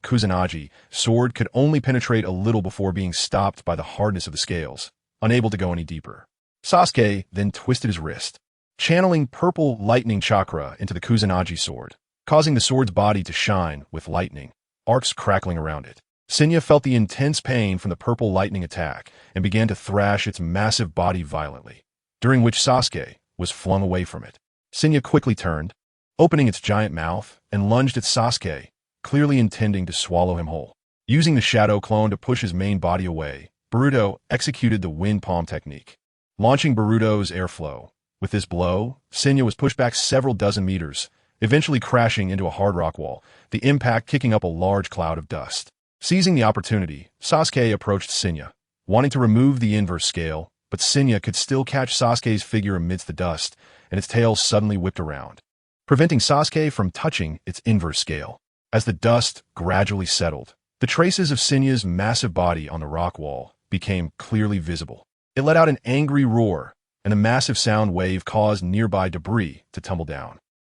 Kusanagi sword could only penetrate a little before being stopped by the hardness of the scales, unable to go any deeper. Sasuke then twisted his wrist, channeling purple lightning chakra into the Kusanagi sword, causing the sword's body to shine with lightning, arcs crackling around it. Senya felt the intense pain from the purple lightning attack and began to thrash its massive body violently, during which Sasuke was flung away from it. Senya quickly turned, opening its giant mouth, and lunged at Sasuke, clearly intending to swallow him whole. Using the shadow clone to push his main body away, Boruto executed the wind palm technique, launching Boruto's airflow. With this blow, Senya was pushed back several dozen meters, eventually crashing into a hard rock wall, the impact kicking up a large cloud of dust. Seizing the opportunity, Sasuke approached Senya, wanting to remove the inverse scale, but Senya could still catch Sasuke's figure amidst the dust, and its tail suddenly whipped around, preventing Sasuke from touching its inverse scale. As the dust gradually settled, the traces of Senya's massive body on the rock wall became clearly visible. It let out an angry roar, and a massive sound wave caused nearby debris to tumble down.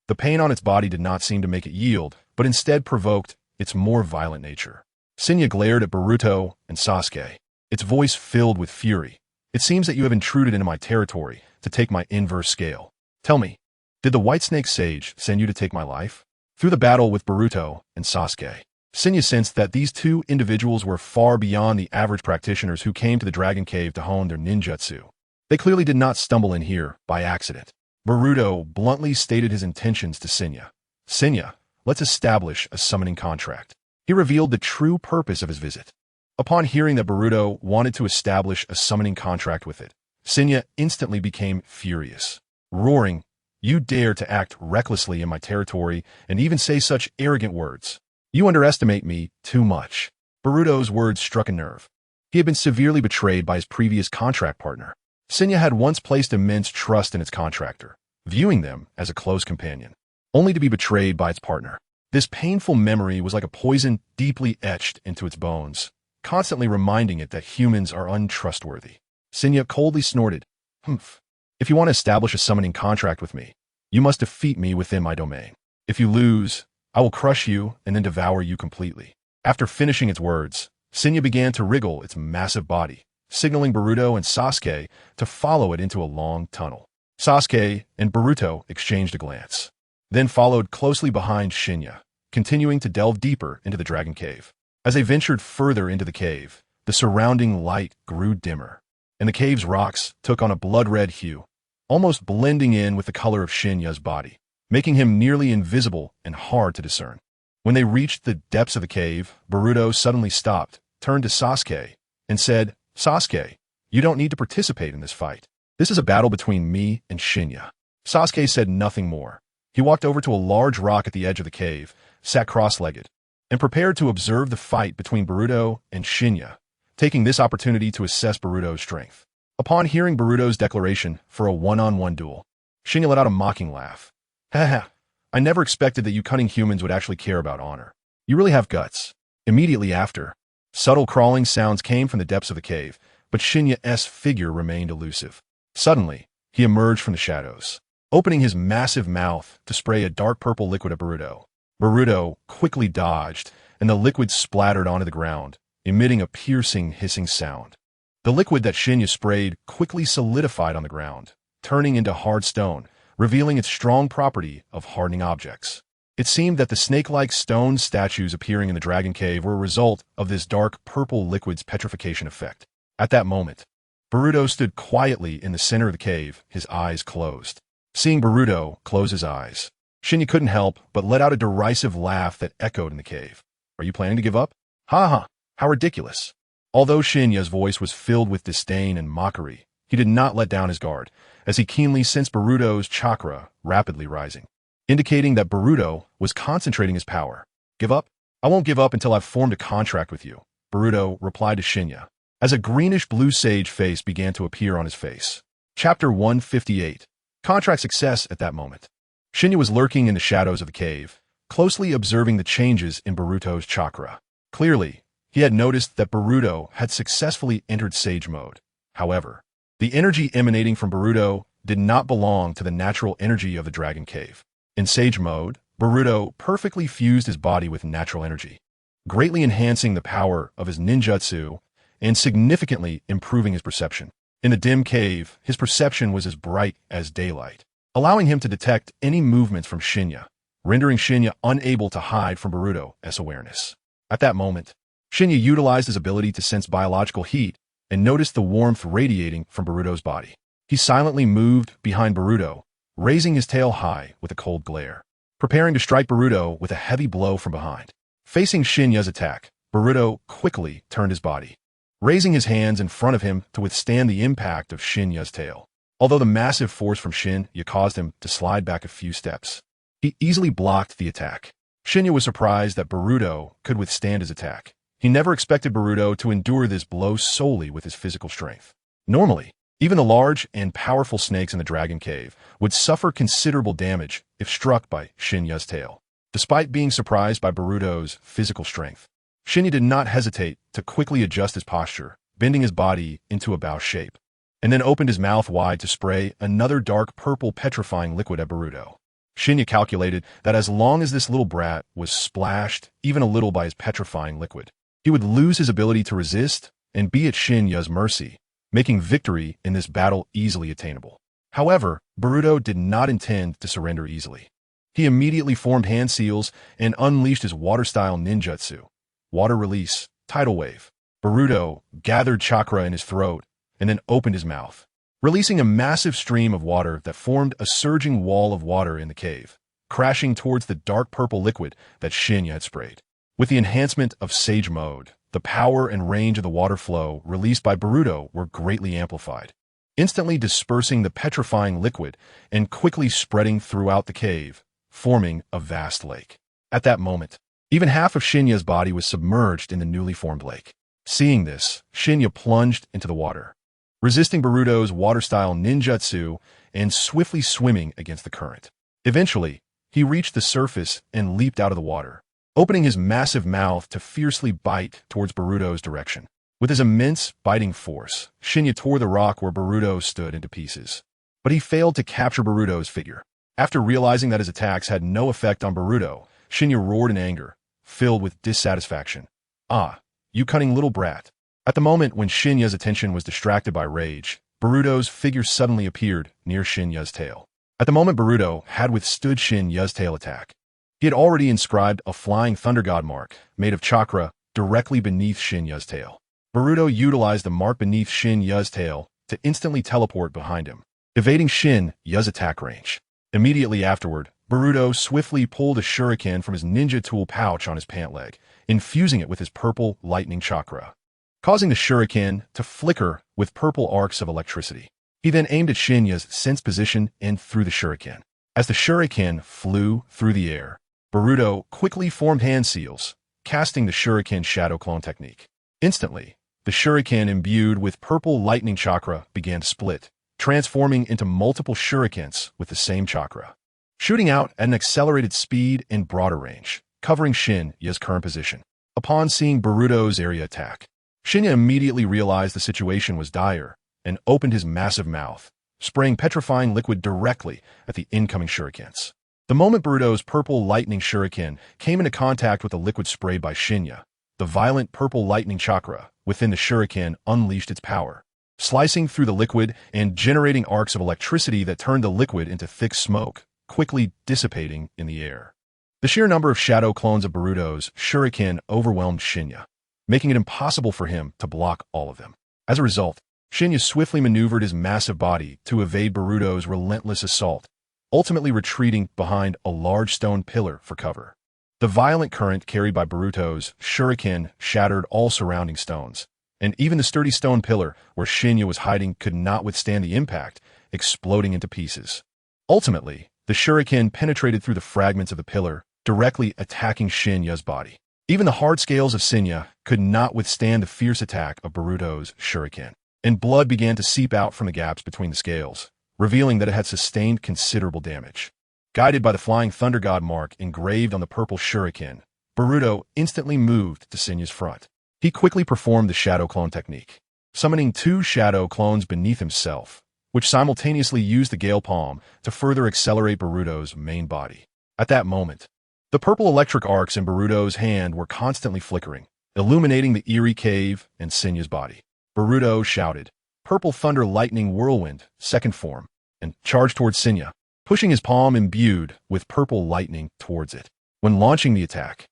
The pain on its body did not seem to make it yield, but instead provoked its more violent nature. Senya glared at Boruto and Sasuke, its voice filled with fury. "It seems that you have intruded into my territory to take my inverse scale. Tell me, did the White Snake Sage send you to take my life?" Through the battle with Boruto and Sasuke, Senya sensed that these two individuals were far beyond the average practitioners who came to the Dragon Cave to hone their ninjutsu. They clearly did not stumble in here by accident. Boruto bluntly stated his intentions to Senya. "Senya, let's establish a summoning contract." He revealed the true purpose of his visit. Upon hearing that Boruto wanted to establish a summoning contract with it, Senya instantly became furious, roaring, "You dare to act recklessly in my territory and even say such arrogant words. You underestimate me too much." Boruto's words struck a nerve. He had been severely betrayed by his previous contract partner. Senya had once placed immense trust in its contractor, viewing them as a close companion, only to be betrayed by its partner. This painful memory was like a poison deeply etched into its bones, constantly reminding it that humans are untrustworthy. Shinya coldly snorted, "Humph. If you want to establish a summoning contract with me, you must defeat me within my domain. If you lose, I will crush you and then devour you completely." After finishing its words, Shinya began to wriggle its massive body, signaling Boruto and Sasuke to follow it into a long tunnel. Sasuke and Boruto exchanged a glance, then followed closely behind Shinya, continuing to delve deeper into the Dragon Cave. As they ventured further into the cave, the surrounding light grew dimmer, and the cave's rocks took on a blood-red hue, almost blending in with the color of Shinya's body, making him nearly invisible and hard to discern. When they reached the depths of the cave, Boruto suddenly stopped, turned to Sasuke, and said, "Sasuke, you don't need to participate in this fight. This is a battle between me and Shinya." Sasuke said nothing more. He walked over to a large rock at the edge of the cave, sat cross-legged, and prepared to observe the fight between Boruto and Shinya, taking this opportunity to assess Boruto's strength. Upon hearing Boruto's declaration for a one-on-one duel, Shinya let out a mocking laugh. "Haha, I never expected that you cunning humans would actually care about honor. You really have guts." Immediately after, subtle crawling sounds came from the depths of the cave, but Shinya's figure remained elusive. Suddenly, he emerged from the shadows, opening his massive mouth to spray a dark purple liquid at Boruto. Boruto quickly dodged, and the liquid splattered onto the ground, emitting a piercing, hissing sound. The liquid that Shinya sprayed quickly solidified on the ground, turning into hard stone, revealing its strong property of hardening objects. It seemed that the snake-like stone statues appearing in the Dragon Cave were a result of this dark purple liquid's petrification effect. At that moment, Boruto stood quietly in the center of the cave, his eyes closed. Seeing Boruto close his eyes, Shinya couldn't help but let out a derisive laugh that echoed in the cave. "Are you planning to give up? Ha ha, how ridiculous." Although Shinya's voice was filled with disdain and mockery, he did not let down his guard, as he keenly sensed Boruto's chakra rapidly rising, indicating that Boruto was concentrating his power. "Give up? I won't give up until I've formed a contract with you," Boruto replied to Shinya, as a greenish-blue sage face began to appear on his face. Chapter 158. Contract success. At that moment, Shinya was lurking in the shadows of the cave, closely observing the changes in Boruto's chakra. Clearly, he had noticed that Boruto had successfully entered Sage mode. However, the energy emanating from Boruto did not belong to the natural energy of the Dragon Cave. In Sage mode, Boruto perfectly fused his body with natural energy, greatly enhancing the power of his ninjutsu and significantly improving his perception. In the dim cave, his perception was as bright as daylight, allowing him to detect any movements from Shinya, rendering Shinya unable to hide from Boruto's awareness. At that moment, Shinya utilized his ability to sense biological heat and noticed the warmth radiating from Boruto's body. He silently moved behind Boruto, raising his tail high with a cold glare, preparing to strike Boruto with a heavy blow from behind. Facing Shinya's attack, Boruto quickly turned his body, raising his hands in front of him to withstand the impact of Shinya's tail. Although the massive force from Shinya caused him to slide back a few steps, he easily blocked the attack. Shinya was surprised that Boruto could withstand his attack. He never expected Boruto to endure this blow solely with his physical strength. Normally, even the large and powerful snakes in the Dragon Cave would suffer considerable damage if struck by Shinya's tail. Despite being surprised by Boruto's physical strength, Shinya did not hesitate to quickly adjust his posture, bending his body into a bow shape, and then opened his mouth wide to spray another dark purple petrifying liquid at Boruto. Shinya calculated that as long as this little brat was splashed even a little by his petrifying liquid, he would lose his ability to resist and be at Shinya's mercy, making victory in this battle easily attainable. However, Boruto did not intend to surrender easily. He immediately formed hand seals and unleashed his water-style ninjutsu. Water release, tidal wave. Boruto gathered chakra in his throat and then opened his mouth, releasing a massive stream of water that formed a surging wall of water in the cave, crashing towards the dark purple liquid that Shinya had sprayed. With the enhancement of Sage mode, the power and range of the water flow released by Boruto were greatly amplified, instantly dispersing the petrifying liquid and quickly spreading throughout the cave, forming a vast lake. At that moment, even half of Shinya's body was submerged in the newly formed lake. Seeing this, Shinya plunged into the water, resisting Boruto's water-style ninjutsu and swiftly swimming against the current. Eventually, he reached the surface and leaped out of the water, opening his massive mouth to fiercely bite towards Boruto's direction. With his immense biting force, Shinya tore the rock where Boruto stood into pieces. But he failed to capture Boruto's figure. After realizing that his attacks had no effect on Boruto, Shinya roared in anger, filled with dissatisfaction. "Ah, you cunning little brat." At the moment when Shinya's attention was distracted by rage, Boruto's figure suddenly appeared near Shinya's tail. At the moment Boruto had withstood Shinya's tail attack, he had already inscribed a flying thunder god mark made of chakra directly beneath Shinya's tail. Boruto utilized the mark beneath Shinya's tail to instantly teleport behind him, evading Shinya's attack range. Immediately afterward, Boruto swiftly pulled a shuriken from his ninja tool pouch on his pant leg, infusing it with his purple lightning chakra, causing the shuriken to flicker with purple arcs of electricity. He then aimed at Shinya's sense position and threw the shuriken. As the shuriken flew through the air, Boruto quickly formed hand seals, casting the shuriken shadow clone technique. Instantly, the shuriken imbued with purple lightning chakra began to split, transforming into multiple shurikens with the same chakra, shooting out at an accelerated speed and broader range, covering Shinya's current position. Upon seeing Boruto's area attack, Shinya immediately realized the situation was dire and opened his massive mouth, spraying petrifying liquid directly at the incoming shurikens. The moment Boruto's purple lightning shuriken came into contact with the liquid sprayed by Shinya, the violent purple lightning chakra within the shuriken unleashed its power, slicing through the liquid and generating arcs of electricity that turned the liquid into thick smoke, quickly dissipating in the air. The sheer number of shadow clones of Boruto's shuriken overwhelmed Shinya, making it impossible for him to block all of them. As a result, Shinya swiftly maneuvered his massive body to evade Boruto's relentless assault, ultimately retreating behind a large stone pillar for cover. The violent current carried by Boruto's shuriken shattered all surrounding stones, and even the sturdy stone pillar where Shinya was hiding could not withstand the impact, exploding into pieces. Ultimately, the shuriken penetrated through the fragments of the pillar, directly attacking Shinya's body. Even the hard scales of Shinya could not withstand the fierce attack of Boruto's shuriken, and blood began to seep out from the gaps between the scales, revealing that it had sustained considerable damage. Guided by the flying thunder god mark engraved on the purple shuriken, Boruto instantly moved to Shinya's front. He quickly performed the shadow clone technique, summoning 2 shadow clones beneath himself, which simultaneously used the gale palm to further accelerate Boruto's main body. At that moment, the purple electric arcs in Boruto's hand were constantly flickering, illuminating the eerie cave and Shinya's body. Boruto shouted, "Purple Thunder Lightning Whirlwind, second form," and charged towards Shinya, pushing his palm imbued with purple lightning towards it. When launching the attack,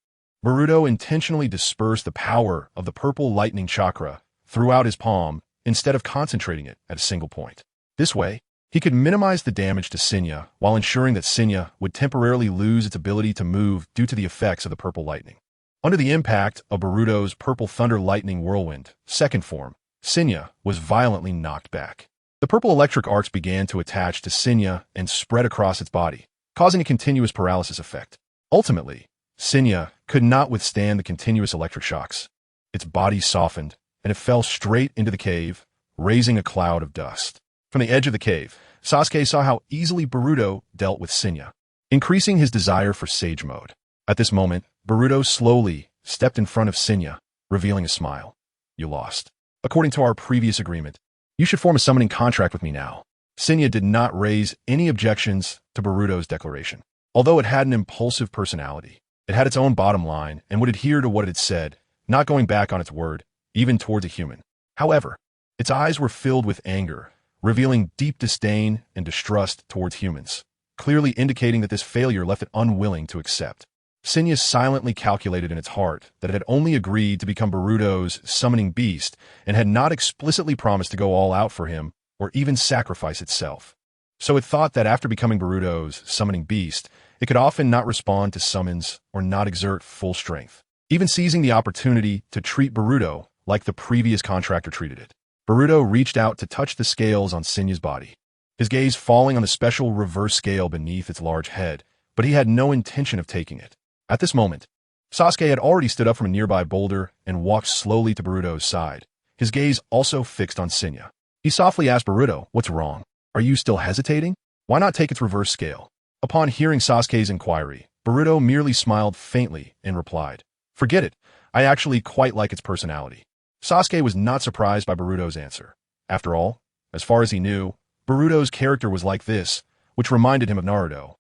Boruto intentionally dispersed the power of the purple lightning chakra throughout his palm instead of concentrating it at a single point. This way, he could minimize the damage to Shinya while ensuring that Shinya would temporarily lose its ability to move due to the effects of the purple lightning. Under the impact of Boruto's Purple Thunder Lightning Whirlwind, second form, Shinya was violently knocked back. The purple electric arcs began to attach to Shinya and spread across its body, causing a continuous paralysis effect. Ultimately, Shinya could not withstand the continuous electric shocks. Its body softened, and it fell straight into the cave, raising a cloud of dust. From the edge of the cave, Sasuke saw how easily Boruto dealt with Shinya, increasing his desire for Sage Mode. At this moment, Boruto slowly stepped in front of Shinya, revealing a smile. "You lost. According to our previous agreement, you should form a summoning contract with me now." Shinya did not raise any objections to Boruto's declaration. Although it had an impulsive personality, it had its own bottom line and would adhere to what it had said, not going back on its word, even towards a human. However, its eyes were filled with anger, revealing deep disdain and distrust towards humans, clearly indicating that this failure left it unwilling to accept. Shinya silently calculated in its heart that it had only agreed to become Boruto's summoning beast and had not explicitly promised to go all out for him or even sacrifice itself. So it thought that after becoming Boruto's summoning beast, it could often not respond to summons or not exert full strength, even seizing the opportunity to treat Boruto like the previous contractor treated it. Boruto reached out to touch the scales on Shinya's body, his gaze falling on the special reverse scale beneath its large head, but he had no intention of taking it. At this moment, Sasuke had already stood up from a nearby boulder and walked slowly to Boruto's side, his gaze also fixed on Shinya. He softly asked Boruto, "What's wrong? Are you still hesitating? Why not take its reverse scale?" Upon hearing Sasuke's inquiry, Boruto merely smiled faintly and replied, "Forget it. I actually quite like its personality." Sasuke was not surprised by Boruto's answer. After all, as far as he knew, Boruto's character was like this, which reminded him of Naruto,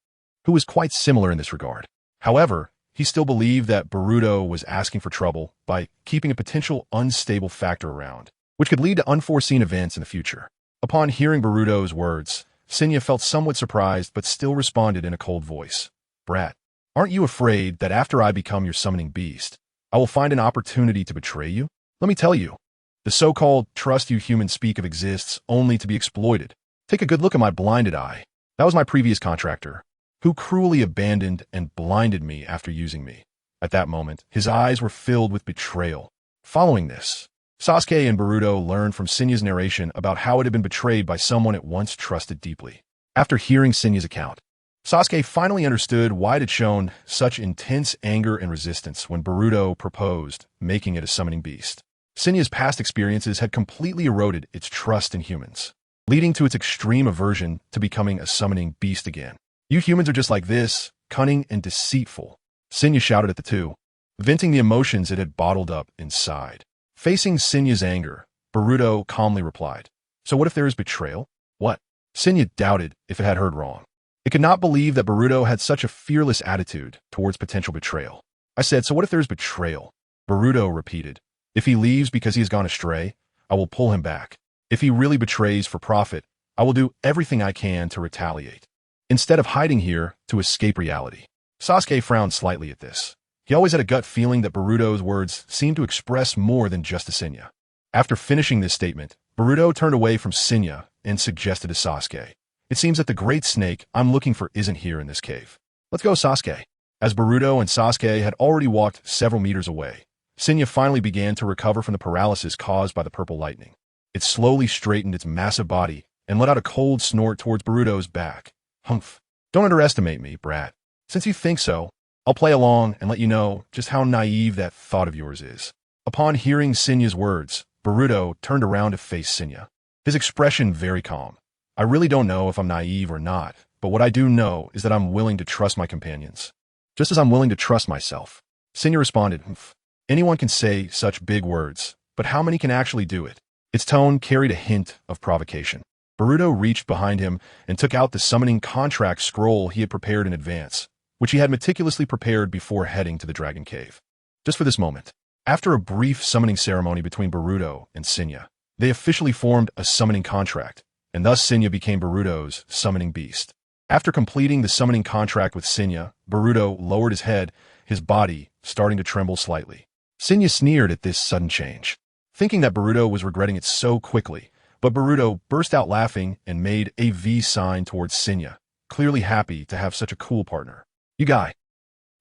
who was quite similar in this regard. However, he still believed that Boruto was asking for trouble by keeping a potential unstable factor around, which could lead to unforeseen events in the future. Upon hearing Boruto's words, Senya felt somewhat surprised but still responded in a cold voice. "Brat, aren't you afraid that after I become your summoning beast, I will find an opportunity to betray you? Let me tell you, the so-called trust you humans speak of exists only to be exploited. Take a good look at my blinded eye. That was my previous contractor, who cruelly abandoned and blinded me after using me." At that moment, his eyes were filled with betrayal. Following this, Sasuke and Boruto learned from Senya's narration about how it had been betrayed by someone it once trusted deeply. After hearing Senya's account, Sasuke finally understood why it had shown such intense anger and resistance when Boruto proposed making it a summoning beast. Senya's past experiences had completely eroded its trust in humans, leading to its extreme aversion to becoming a summoning beast again. "You humans are just like this, cunning and deceitful," Senya shouted at the two, venting the emotions it had bottled up inside. Facing Senya's anger, Boruto calmly replied, "So what if there is betrayal?" "What?" Senya doubted if it had heard wrong. It could not believe that Boruto had such a fearless attitude towards potential betrayal. "I said, so what if there is betrayal?" Boruto repeated, "If he leaves because he has gone astray, I will pull him back. If he really betrays for profit, I will do everything I can to retaliate, instead of hiding here to escape reality." Sasuke frowned slightly at this. He always had a gut feeling that Boruto's words seemed to express more than just to Senya. After finishing this statement, Boruto turned away from Senya and suggested to Sasuke, "It seems that the great snake I'm looking for isn't here in this cave. Let's go, Sasuke." As Boruto and Sasuke had already walked several meters away, Senya finally began to recover from the paralysis caused by the purple lightning. It slowly straightened its massive body and let out a cold snort towards Boruto's back. "Humph. Don't underestimate me, brat. Since you think so, I'll play along and let you know just how naive that thought of yours is." Upon hearing Senya's words, Boruto turned around to face Senya, his expression very calm. "I really don't know if I'm naive or not, but what I do know is that I'm willing to trust my companions, just as I'm willing to trust myself." Senya responded, "Humph. Anyone can say such big words, but how many can actually do it?" Its tone carried a hint of provocation. Boruto reached behind him and took out the summoning contract scroll he had prepared in advance, which he had meticulously prepared before heading to the Dragon Cave. Just for this moment, after a brief summoning ceremony between Boruto and Senya, they officially formed a summoning contract, and thus Senya became Boruto's summoning beast. After completing the summoning contract with Senya, Boruto lowered his head, his body starting to tremble slightly. Senya sneered at this sudden change, thinking that Boruto was regretting it so quickly, but Boruto burst out laughing and made a V sign towards Senya, clearly happy to have such a cool partner. "You guy."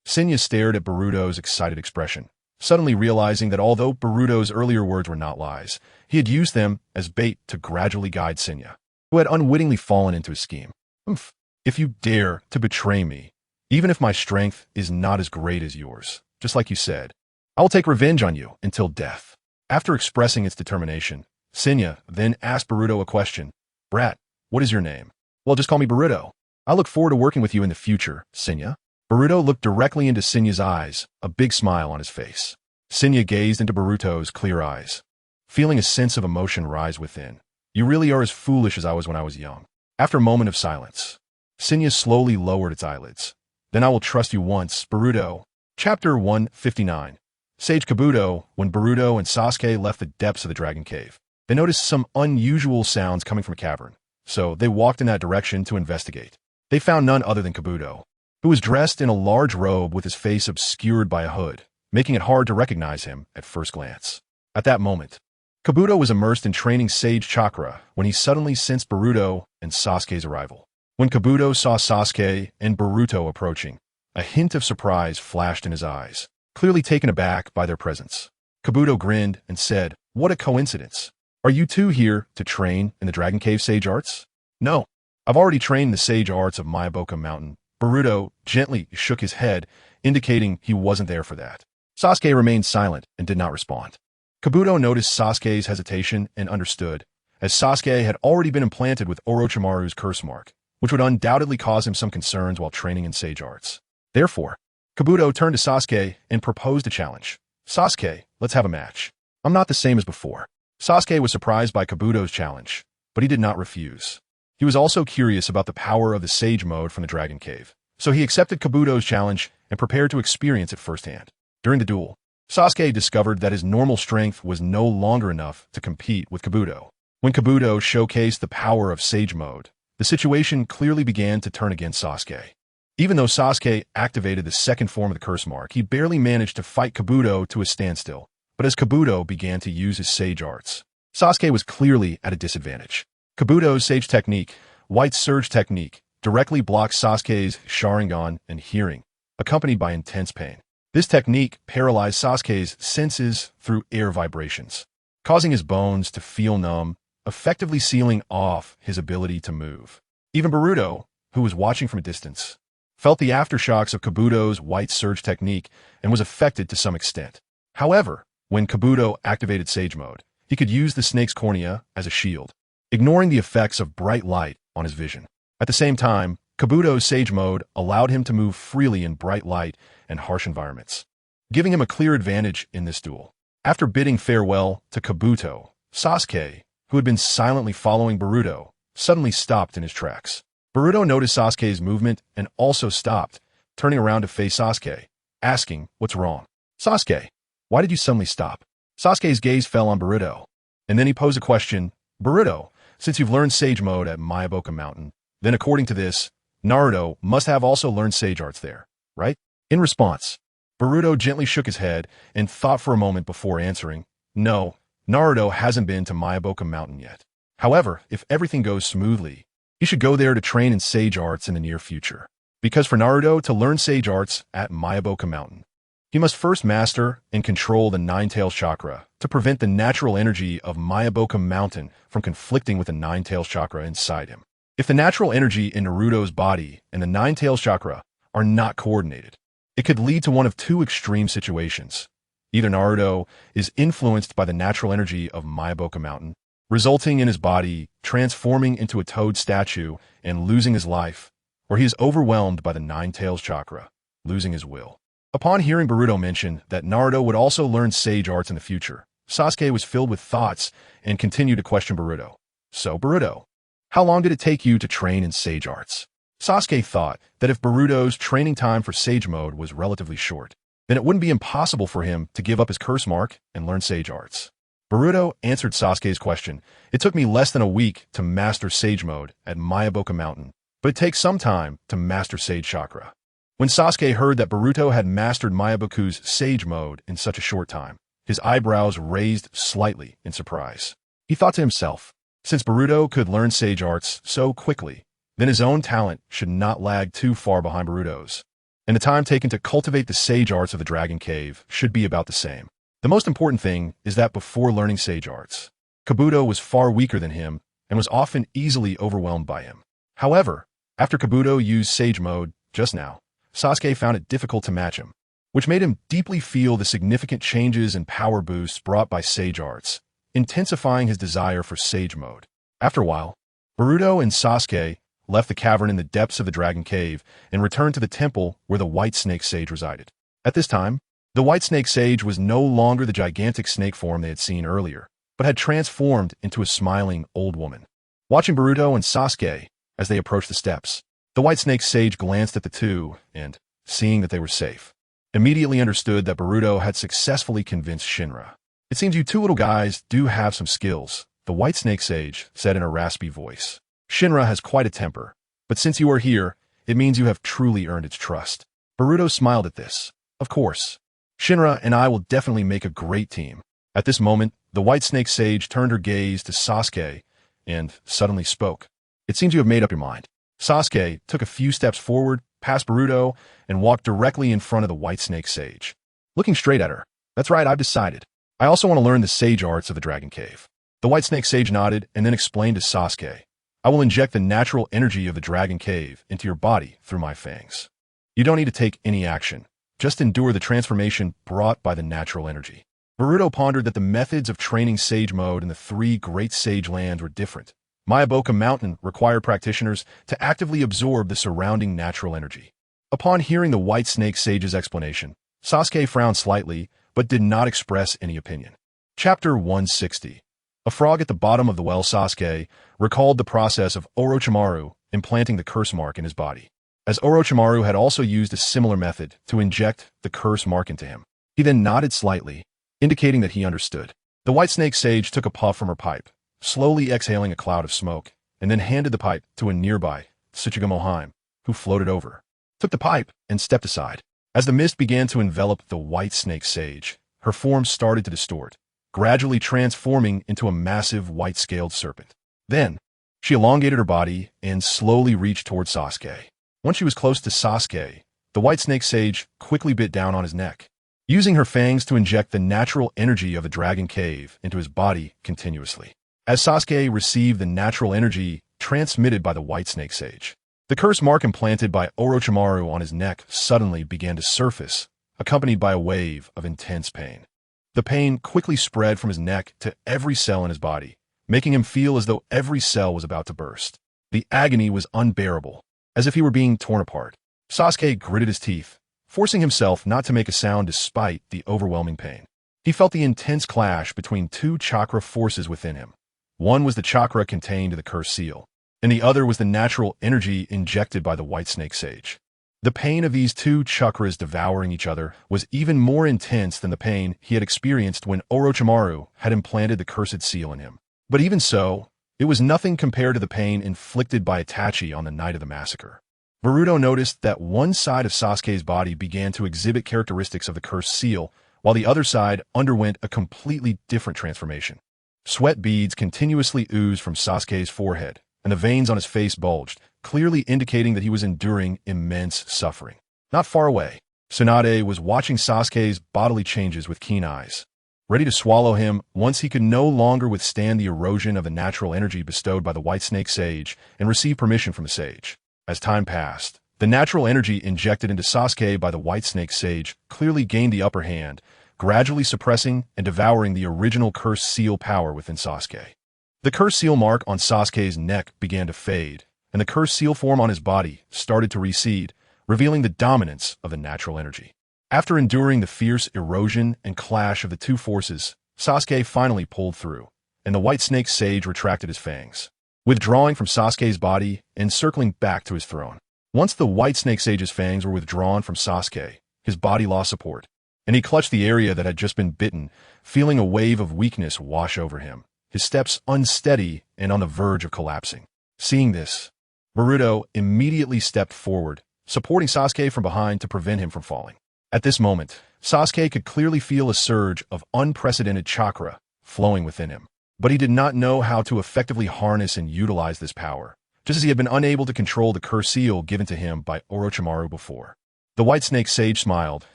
Senya stared at Boruto's excited expression, suddenly realizing that although Boruto's earlier words were not lies, he had used them as bait to gradually guide Senya, who had unwittingly fallen into his scheme. "Humph. If you dare to betray me, even if my strength is not as great as yours, just like you said, I will take revenge on you until death." After expressing its determination, Senya then asked Boruto a question. "Brat, what is your name?" "Well, just call me Boruto. I look forward to working with you in the future, Senya." Boruto looked directly into Senya's eyes, a big smile on his face. Senya gazed into Boruto's clear eyes, feeling a sense of emotion rise within. "You really are as foolish as I was when I was young." After a moment of silence, Senya slowly lowered its eyelids. "Then I will trust you once, Boruto." Chapter 159. Sage Kabuto. When Boruto and Sasuke left the depths of the Dragon Cave, they noticed some unusual sounds coming from a cavern, so they walked in that direction to investigate. They found none other than Kabuto, who was dressed in a large robe with his face obscured by a hood, making it hard to recognize him at first glance. At that moment, Kabuto was immersed in training Sage Chakra when he suddenly sensed Boruto and Sasuke's arrival. When Kabuto saw Sasuke and Boruto approaching, a hint of surprise flashed in his eyes, clearly taken aback by their presence. Kabuto grinned and said, "What a coincidence. Are you two here to train in the Dragon Cave Sage Arts?" "No. I've already trained the Sage Arts of Myaboka Mountain." Boruto gently shook his head, indicating he wasn't there for that. Sasuke remained silent and did not respond. Kabuto noticed Sasuke's hesitation and understood, as Sasuke had already been implanted with Orochimaru's curse mark which would undoubtedly cause him some concerns while training in sage arts. Therefore, Kabuto turned to Sasuke and proposed a challenge. Sasuke, let's have a match. I'm not the same as before. Sasuke was surprised by Kabuto's challenge, but he did not refuse. He was also curious about the power of the Sage Mode from the Dragon Cave, so he accepted Kabuto's challenge and prepared to experience it firsthand. During the duel, Sasuke discovered that his normal strength was no longer enough to compete with Kabuto. When Kabuto showcased the power of Sage Mode, the situation clearly began to turn against Sasuke. Even though Sasuke activated the second form of the curse mark, he barely managed to fight Kabuto to a standstill. But as Kabuto began to use his sage arts, Sasuke was clearly at a disadvantage. Kabuto's sage technique, White Surge technique, directly blocked Sasuke's Sharingan and hearing, accompanied by intense pain. This technique paralyzed Sasuke's senses through air vibrations, causing his bones to feel numb, effectively sealing off his ability to move. Even Boruto, who was watching from a distance, felt the aftershocks of Kabuto's White Surge technique and was affected to some extent. However, when Kabuto activated Sage Mode, he could use the snake's cornea as a shield, ignoring the effects of bright light on his vision. At the same time, Kabuto's Sage Mode allowed him to move freely in bright light and harsh environments, giving him a clear advantage in this duel. After bidding farewell to Kabuto, Sasuke, who had been silently following Boruto, suddenly stopped in his tracks. Boruto noticed Sasuke's movement and also stopped, turning around to face Sasuke, asking, "What's wrong?" "Sasuke, why did you suddenly stop?" Sasuke's gaze fell on Boruto, and then he posed a question. "Boruto, since you've learned Sage Mode at Myaboka Mountain, then according to this, Naruto must have also learned Sage Arts there, right?" In response, Boruto gently shook his head and thought for a moment before answering, "No, Naruto hasn't been to Myaboka Mountain yet. However, if everything goes smoothly, he should go there to train in Sage Arts in the near future. Because for Naruto to learn Sage Arts at Myaboka Mountain, he must first master and control the Nine-Tails Chakra to prevent the natural energy of Myaboka Mountain from conflicting with the Nine-Tails Chakra inside him. If the natural energy in Naruto's body and the Nine-Tails Chakra are not coordinated, it could lead to one of two extreme situations. Either Naruto is influenced by the natural energy of Myaboka Mountain, resulting in his body transforming into a toad statue and losing his life, or he is overwhelmed by the Nine-Tails Chakra, losing his will. Upon hearing Boruto mention that Naruto would also learn Sage Arts in the future, Sasuke was filled with thoughts and continued to question Boruto. "So, Boruto, how long did it take you to train in Sage Arts?" Sasuke thought that if Boruto's training time for Sage Mode was relatively short, then it wouldn't be impossible for him to give up his curse mark and learn Sage Arts. Boruto answered Sasuke's question. "It took me less than a week to master Sage Mode at Myaboka Mountain, but it takes some time to master Sage Chakra." When Sasuke heard that Boruto had mastered Myaboku's Sage Mode in such a short time, his eyebrows raised slightly in surprise. He thought to himself, since Boruto could learn Sage Arts so quickly, then his own talent should not lag too far behind Boruto's, and the time taken to cultivate the Sage Arts of the Dragon Cave should be about the same. The most important thing is that before learning Sage Arts, Kabuto was far weaker than him and was often easily overwhelmed by him. However, after Kabuto used Sage Mode just now, Sasuke found it difficult to match him, which made him deeply feel the significant changes and power boosts brought by Sage Arts, intensifying his desire for Sage Mode. After a while, Boruto and Sasuke left the cavern in the depths of the Dragon Cave and returned to the temple where the White Snake Sage resided. At this time, the White Snake Sage was no longer the gigantic snake form they had seen earlier, but had transformed into a smiling old woman. Watching Boruto and Sasuke as they approached the steps, the White Snake Sage glanced at the two and, seeing that they were safe, immediately understood that Boruto had successfully convinced Shinra. "It seems you two little guys do have some skills," the White Snake Sage said in a raspy voice. "Shinra has quite a temper, but since you are here, it means you have truly earned its trust." Boruto smiled at this. "Of course. Shinra and I will definitely make a great team." At this moment, the White Snake Sage turned her gaze to Sasuke and suddenly spoke. "It seems you have made up your mind." Sasuke took a few steps forward, past Boruto, and walked directly in front of the White Snake Sage, looking straight at her. "That's right, I've decided. I also want to learn the Sage Arts of the Dragon Cave." The White Snake Sage nodded and then explained to Sasuke, "I will inject the natural energy of the Dragon Cave into your body through my fangs. You don't need to take any action. Just endure the transformation brought by the natural energy." Boruto pondered that the methods of training Sage Mode in the three great sage lands were different, Mayaboka Mountain required practitioners to actively absorb the surrounding natural energy. Upon hearing the White Snake Sage's explanation, Sasuke frowned slightly, but did not express any opinion. Chapter 160. A frog at the bottom of the well. Sasuke recalled the process of Orochimaru implanting the curse mark in his body, as Orochimaru had also used a similar method to inject the curse mark into him. He then nodded slightly, indicating that he understood. The White Snake Sage took a puff from her pipe, slowly exhaling a cloud of smoke, and then handed the pipe to a nearby Tsuchigamohime, who floated over, took the pipe, and stepped aside. As the mist began to envelop the White Snake Sage, her form started to distort, gradually transforming into a massive white-scaled serpent. Then, she elongated her body and slowly reached towards Sasuke. Once she was close to Sasuke, the White Snake Sage quickly bit down on his neck, using her fangs to inject the natural energy of the Dragon Cave into his body continuously. As Sasuke received the natural energy transmitted by the White Snake Sage, the curse mark implanted by Orochimaru on his neck suddenly began to surface, accompanied by a wave of intense pain. The pain quickly spread from his neck to every cell in his body, making him feel as though every cell was about to burst. The agony was unbearable, as if he were being torn apart. Sasuke gritted his teeth, forcing himself not to make a sound despite the overwhelming pain. He felt the intense clash between two chakra forces within him. One was the chakra contained in the curse seal, and the other was the natural energy injected by the White Snake Sage. The pain of these two chakras devouring each other was even more intense than the pain he had experienced when Orochimaru had implanted the cursed seal in him. But even so, it was nothing compared to the pain inflicted by Itachi on the night of the massacre. Boruto noticed that one side of Sasuke's body began to exhibit characteristics of the cursed seal, while the other side underwent a completely different transformation. Sweat beads continuously oozed from Sasuke's forehead, and the veins on his face bulged, clearly indicating that he was enduring immense suffering. Not far away, Tsunade was watching Sasuke's bodily changes with keen eyes, ready to swallow him once he could no longer withstand the erosion of the natural energy bestowed by the White Snake Sage and receive permission from the sage. As time passed, the natural energy injected into Sasuke by the White Snake Sage clearly gained the upper hand, gradually suppressing and devouring the original curse seal power within Sasuke. The curse seal mark on Sasuke's neck began to fade, and the curse seal form on his body started to recede, revealing the dominance of the natural energy. After enduring the fierce erosion and clash of the two forces, Sasuke finally pulled through, and the White Snake Sage retracted his fangs, withdrawing from Sasuke's body and circling back to his throne. Once the White Snake Sage's fangs were withdrawn from Sasuke, his body lost support, and he clutched the area that had just been bitten, feeling a wave of weakness wash over him, his steps unsteady and on the verge of collapsing. Seeing this, Boruto immediately stepped forward, supporting Sasuke from behind to prevent him from falling. At this moment, Sasuke could clearly feel a surge of unprecedented chakra flowing within him, but he did not know how to effectively harness and utilize this power, just as he had been unable to control the curse seal given to him by Orochimaru before. The White Snake Sage smiled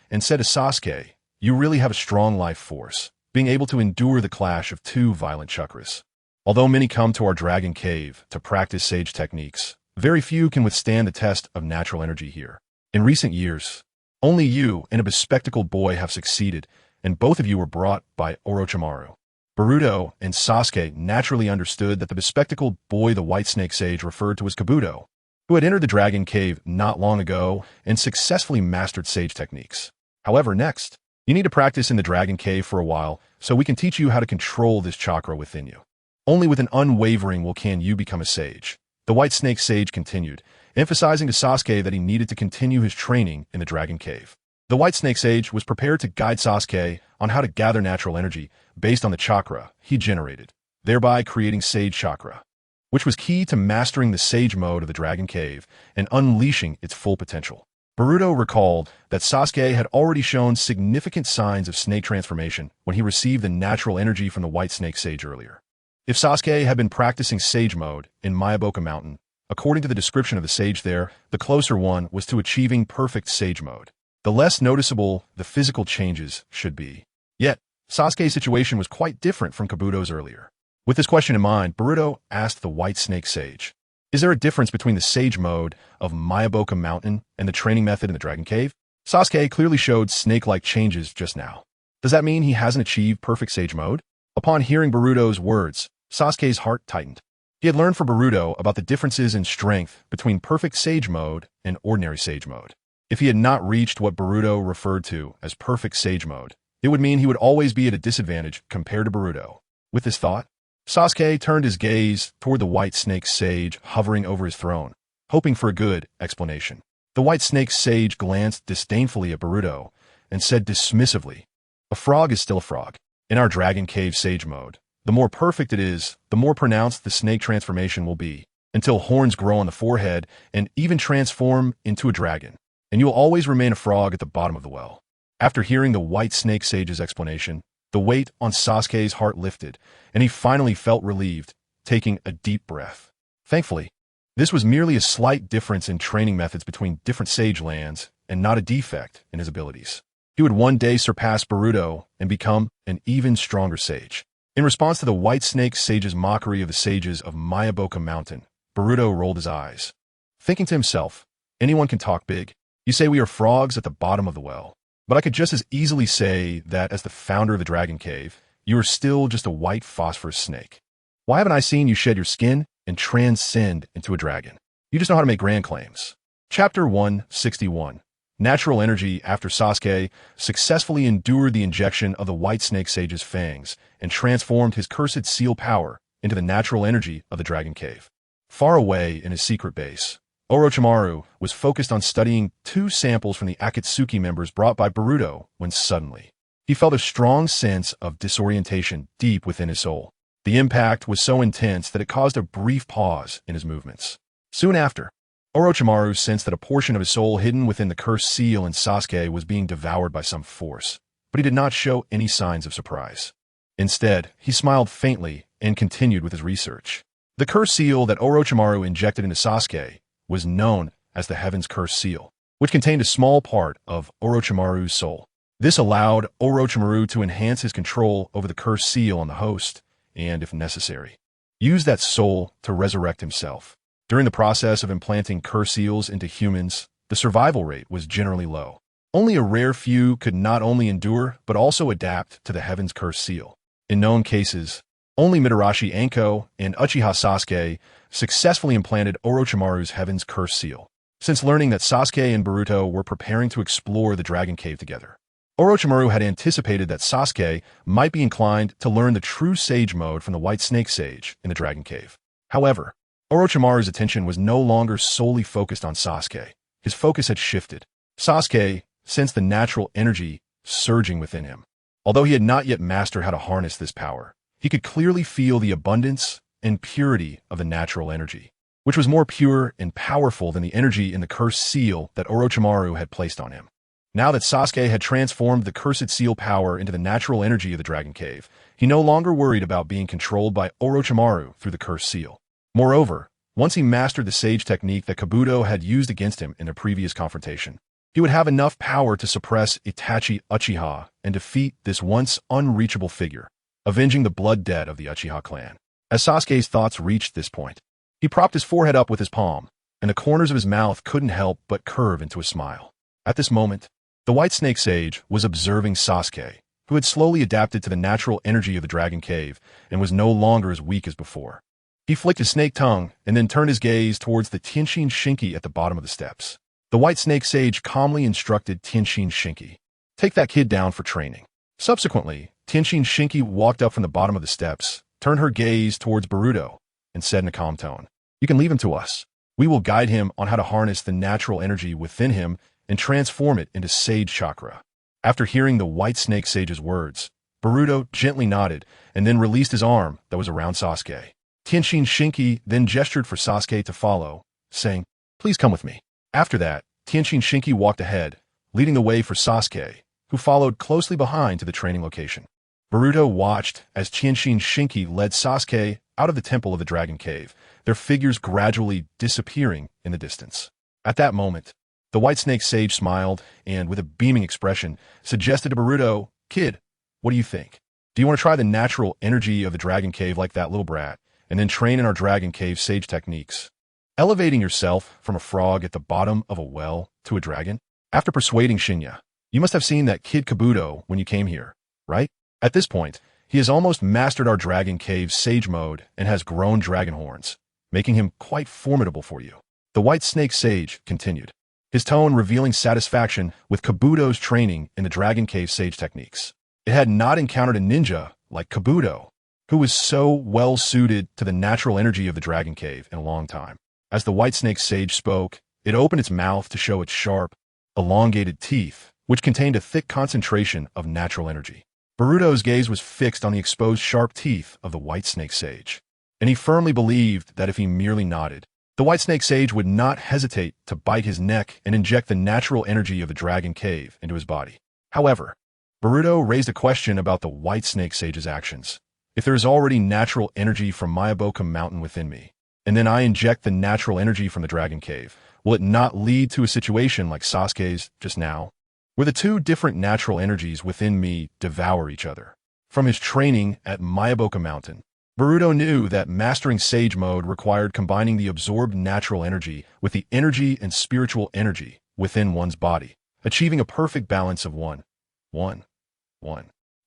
and said to Sasuke, "You really have a strong life force, being able to endure the clash of two violent chakras. Although many come to our Dragon Cave to practice sage techniques, very few can withstand the test of natural energy here. In recent years, only you and a bespectacled boy have succeeded, and both of you were brought by Orochimaru." Boruto and Sasuke naturally understood that the bespectacled boy the White Snake Sage referred to as Kabuto, who had entered the Dragon Cave not long ago and successfully mastered sage techniques. However, next, you need to practice in the Dragon Cave for a while so we can teach you how to control this chakra within you. Only with an unwavering will can you become a sage. The White Snake Sage continued, emphasizing to Sasuke that he needed to continue his training in the Dragon Cave. The White Snake Sage was prepared to guide Sasuke on how to gather natural energy based on the chakra he generated, thereby creating Sage Chakra, which was key to mastering the Sage mode of the Dragon Cave and unleashing its full potential. Boruto recalled that Sasuke had already shown significant signs of snake transformation when he received the natural energy from the White Snake Sage earlier. If Sasuke had been practicing Sage mode in Mayaboka Mountain, according to the description of the sage there, the closer one was to achieving perfect Sage mode. The less noticeable the physical changes should be. Yet, Sasuke's situation was quite different from Kabuto's earlier. With this question in mind, Boruto asked the White Snake Sage, "Is there a difference between the Sage mode of Mayaboka Mountain and the training method in the Dragon Cave?" Sasuke clearly showed snake-like changes just now. Does that mean he hasn't achieved perfect Sage mode? Upon hearing Boruto's words, Sasuke's heart tightened. He had learned from Boruto about the differences in strength between perfect sage mode and ordinary sage mode. If he had not reached what Boruto referred to as perfect sage mode, it would mean he would always be at a disadvantage compared to Boruto. With this thought, Sasuke turned his gaze toward the white snake sage hovering over his throne, hoping for a good explanation. The white snake sage glanced disdainfully at Boruto and said dismissively, "A frog is still a frog. In our Dragon Cave sage mode, the more perfect it is, the more pronounced the snake transformation will be, until horns grow on the forehead and even transform into a dragon, and you will always remain a frog at the bottom of the well." After hearing the white snake sage's explanation, the weight on Sasuke's heart lifted, and he finally felt relieved, taking a deep breath. Thankfully, this was merely a slight difference in training methods between different sage lands, and not a defect in his abilities. He would one day surpass Boruto and become an even stronger sage. In response to the white snake sage's mockery of the sages of Mayaboka Mountain, Boruto rolled his eyes, thinking to himself, "Anyone can talk big. You say we are frogs at the bottom of the well. But I could just as easily say that as the founder of the Dragon Cave, you are still just a white phosphorus snake. Why haven't I seen you shed your skin and transcend into a dragon? You just know how to make grand claims." Chapter 161. Natural Energy. After Sasuke successfully endured the injection of the white snake sage's fangs and transformed his cursed seal power into the natural energy of the Dragon Cave. Far away in his secret base, Orochimaru was focused on studying 2 samples from the Akatsuki members brought by Boruto when suddenly he felt a strong sense of disorientation deep within his soul. The impact was so intense that it caused a brief pause in his movements. Soon after, Orochimaru sensed that a portion of his soul hidden within the cursed seal in Sasuke was being devoured by some force, but he did not show any signs of surprise. Instead, he smiled faintly and continued with his research. The cursed seal that Orochimaru injected into Sasuke was known as the Heaven's Curse Seal, which contained a small part of Orochimaru's soul. This allowed Orochimaru to enhance his control over the cursed seal on the host, and, if necessary, use that soul to resurrect himself. During the process of implanting curse seals into humans, the survival rate was generally low. Only a rare few could not only endure, but also adapt to the Heaven's Curse Seal. In known cases, only Mitarashi Anko and Uchiha Sasuke successfully implanted Orochimaru's Heaven's Curse Seal. Since learning that Sasuke and Boruto were preparing to explore the Dragon Cave together, Orochimaru had anticipated that Sasuke might be inclined to learn the true sage mode from the White Snake Sage in the Dragon Cave. However, Orochimaru's attention was no longer solely focused on Sasuke. His focus had shifted. Sasuke sensed the natural energy surging within him. Although he had not yet mastered how to harness this power, he could clearly feel the abundance and purity of the natural energy, which was more pure and powerful than the energy in the cursed seal that Orochimaru had placed on him. Now that Sasuke had transformed the cursed seal power into the natural energy of the Dragon Cave, he no longer worried about being controlled by Orochimaru through the cursed seal. Moreover, once he mastered the sage technique that Kabuto had used against him in a previous confrontation, he would have enough power to suppress Itachi Uchiha and defeat this once unreachable figure, avenging the blood debt of the Uchiha clan. As Sasuke's thoughts reached this point, he propped his forehead up with his palm, and the corners of his mouth couldn't help but curve into a smile. At this moment, the White Snake Sage was observing Sasuke, who had slowly adapted to the natural energy of the Dragon Cave and was no longer as weak as before. He flicked his snake tongue and then turned his gaze towards the Tenshin Shinki at the bottom of the steps. The White Snake Sage calmly instructed Tenshin Shinki, "Take that kid down for training." Subsequently, Tenshin Shinki walked up from the bottom of the steps, turned her gaze towards Boruto, and said in a calm tone, "You can leave him to us. We will guide him on how to harness the natural energy within him and transform it into Sage Chakra." After hearing the White Snake Sage's words, Boruto gently nodded and then released his arm that was around Sasuke. Tenshin Shinki then gestured for Sasuke to follow, saying, "Please come with me." After that, Tenshin Shinki walked ahead, leading the way for Sasuke, who followed closely behind to the training location. Boruto watched as Tenshin Shinki led Sasuke out of the temple of the Dragon Cave, their figures gradually disappearing in the distance. At that moment, the White Snake Sage smiled and, with a beaming expression, suggested to Boruto, "Kid, what do you think? Do you want to try the natural energy of the Dragon Cave like that little brat, and then train in our Dragon Cave sage techniques, elevating yourself from a frog at the bottom of a well to a dragon?" After persuading Shinya, "You must have seen that kid Kabuto when you came here, right?" At this point, He has almost mastered our Dragon Cave Sage mode and has grown dragon horns, making him quite formidable for you. The White Snake Sage continued, his tone revealing satisfaction with Kabuto's training in the Dragon Cave Sage techniques. It had not encountered a ninja like Kabuto, who was so well suited to the natural energy of the Dragon Cave in a long time. As the White Snake Sage spoke, it opened its mouth to show its sharp, elongated teeth, which contained a thick concentration of natural energy. Boruto's gaze was fixed on the exposed sharp teeth of the White Snake Sage, and he firmly believed that if he merely nodded, the White Snake Sage would not hesitate to bite his neck and inject the natural energy of the Dragon Cave into his body. However, Boruto raised a question about the White Snake Sage's actions. If there is already natural energy from Miyaboka Mountain within me, and then I inject the natural energy from the Dragon Cave, will it not lead to a situation like Sasuke's just now, where the two different natural energies within me devour each other? From his training at Miyaboka Mountain, Boruto knew that mastering Sage mode required combining the absorbed natural energy with the energy and spiritual energy within one's body, achieving a perfect balance of one.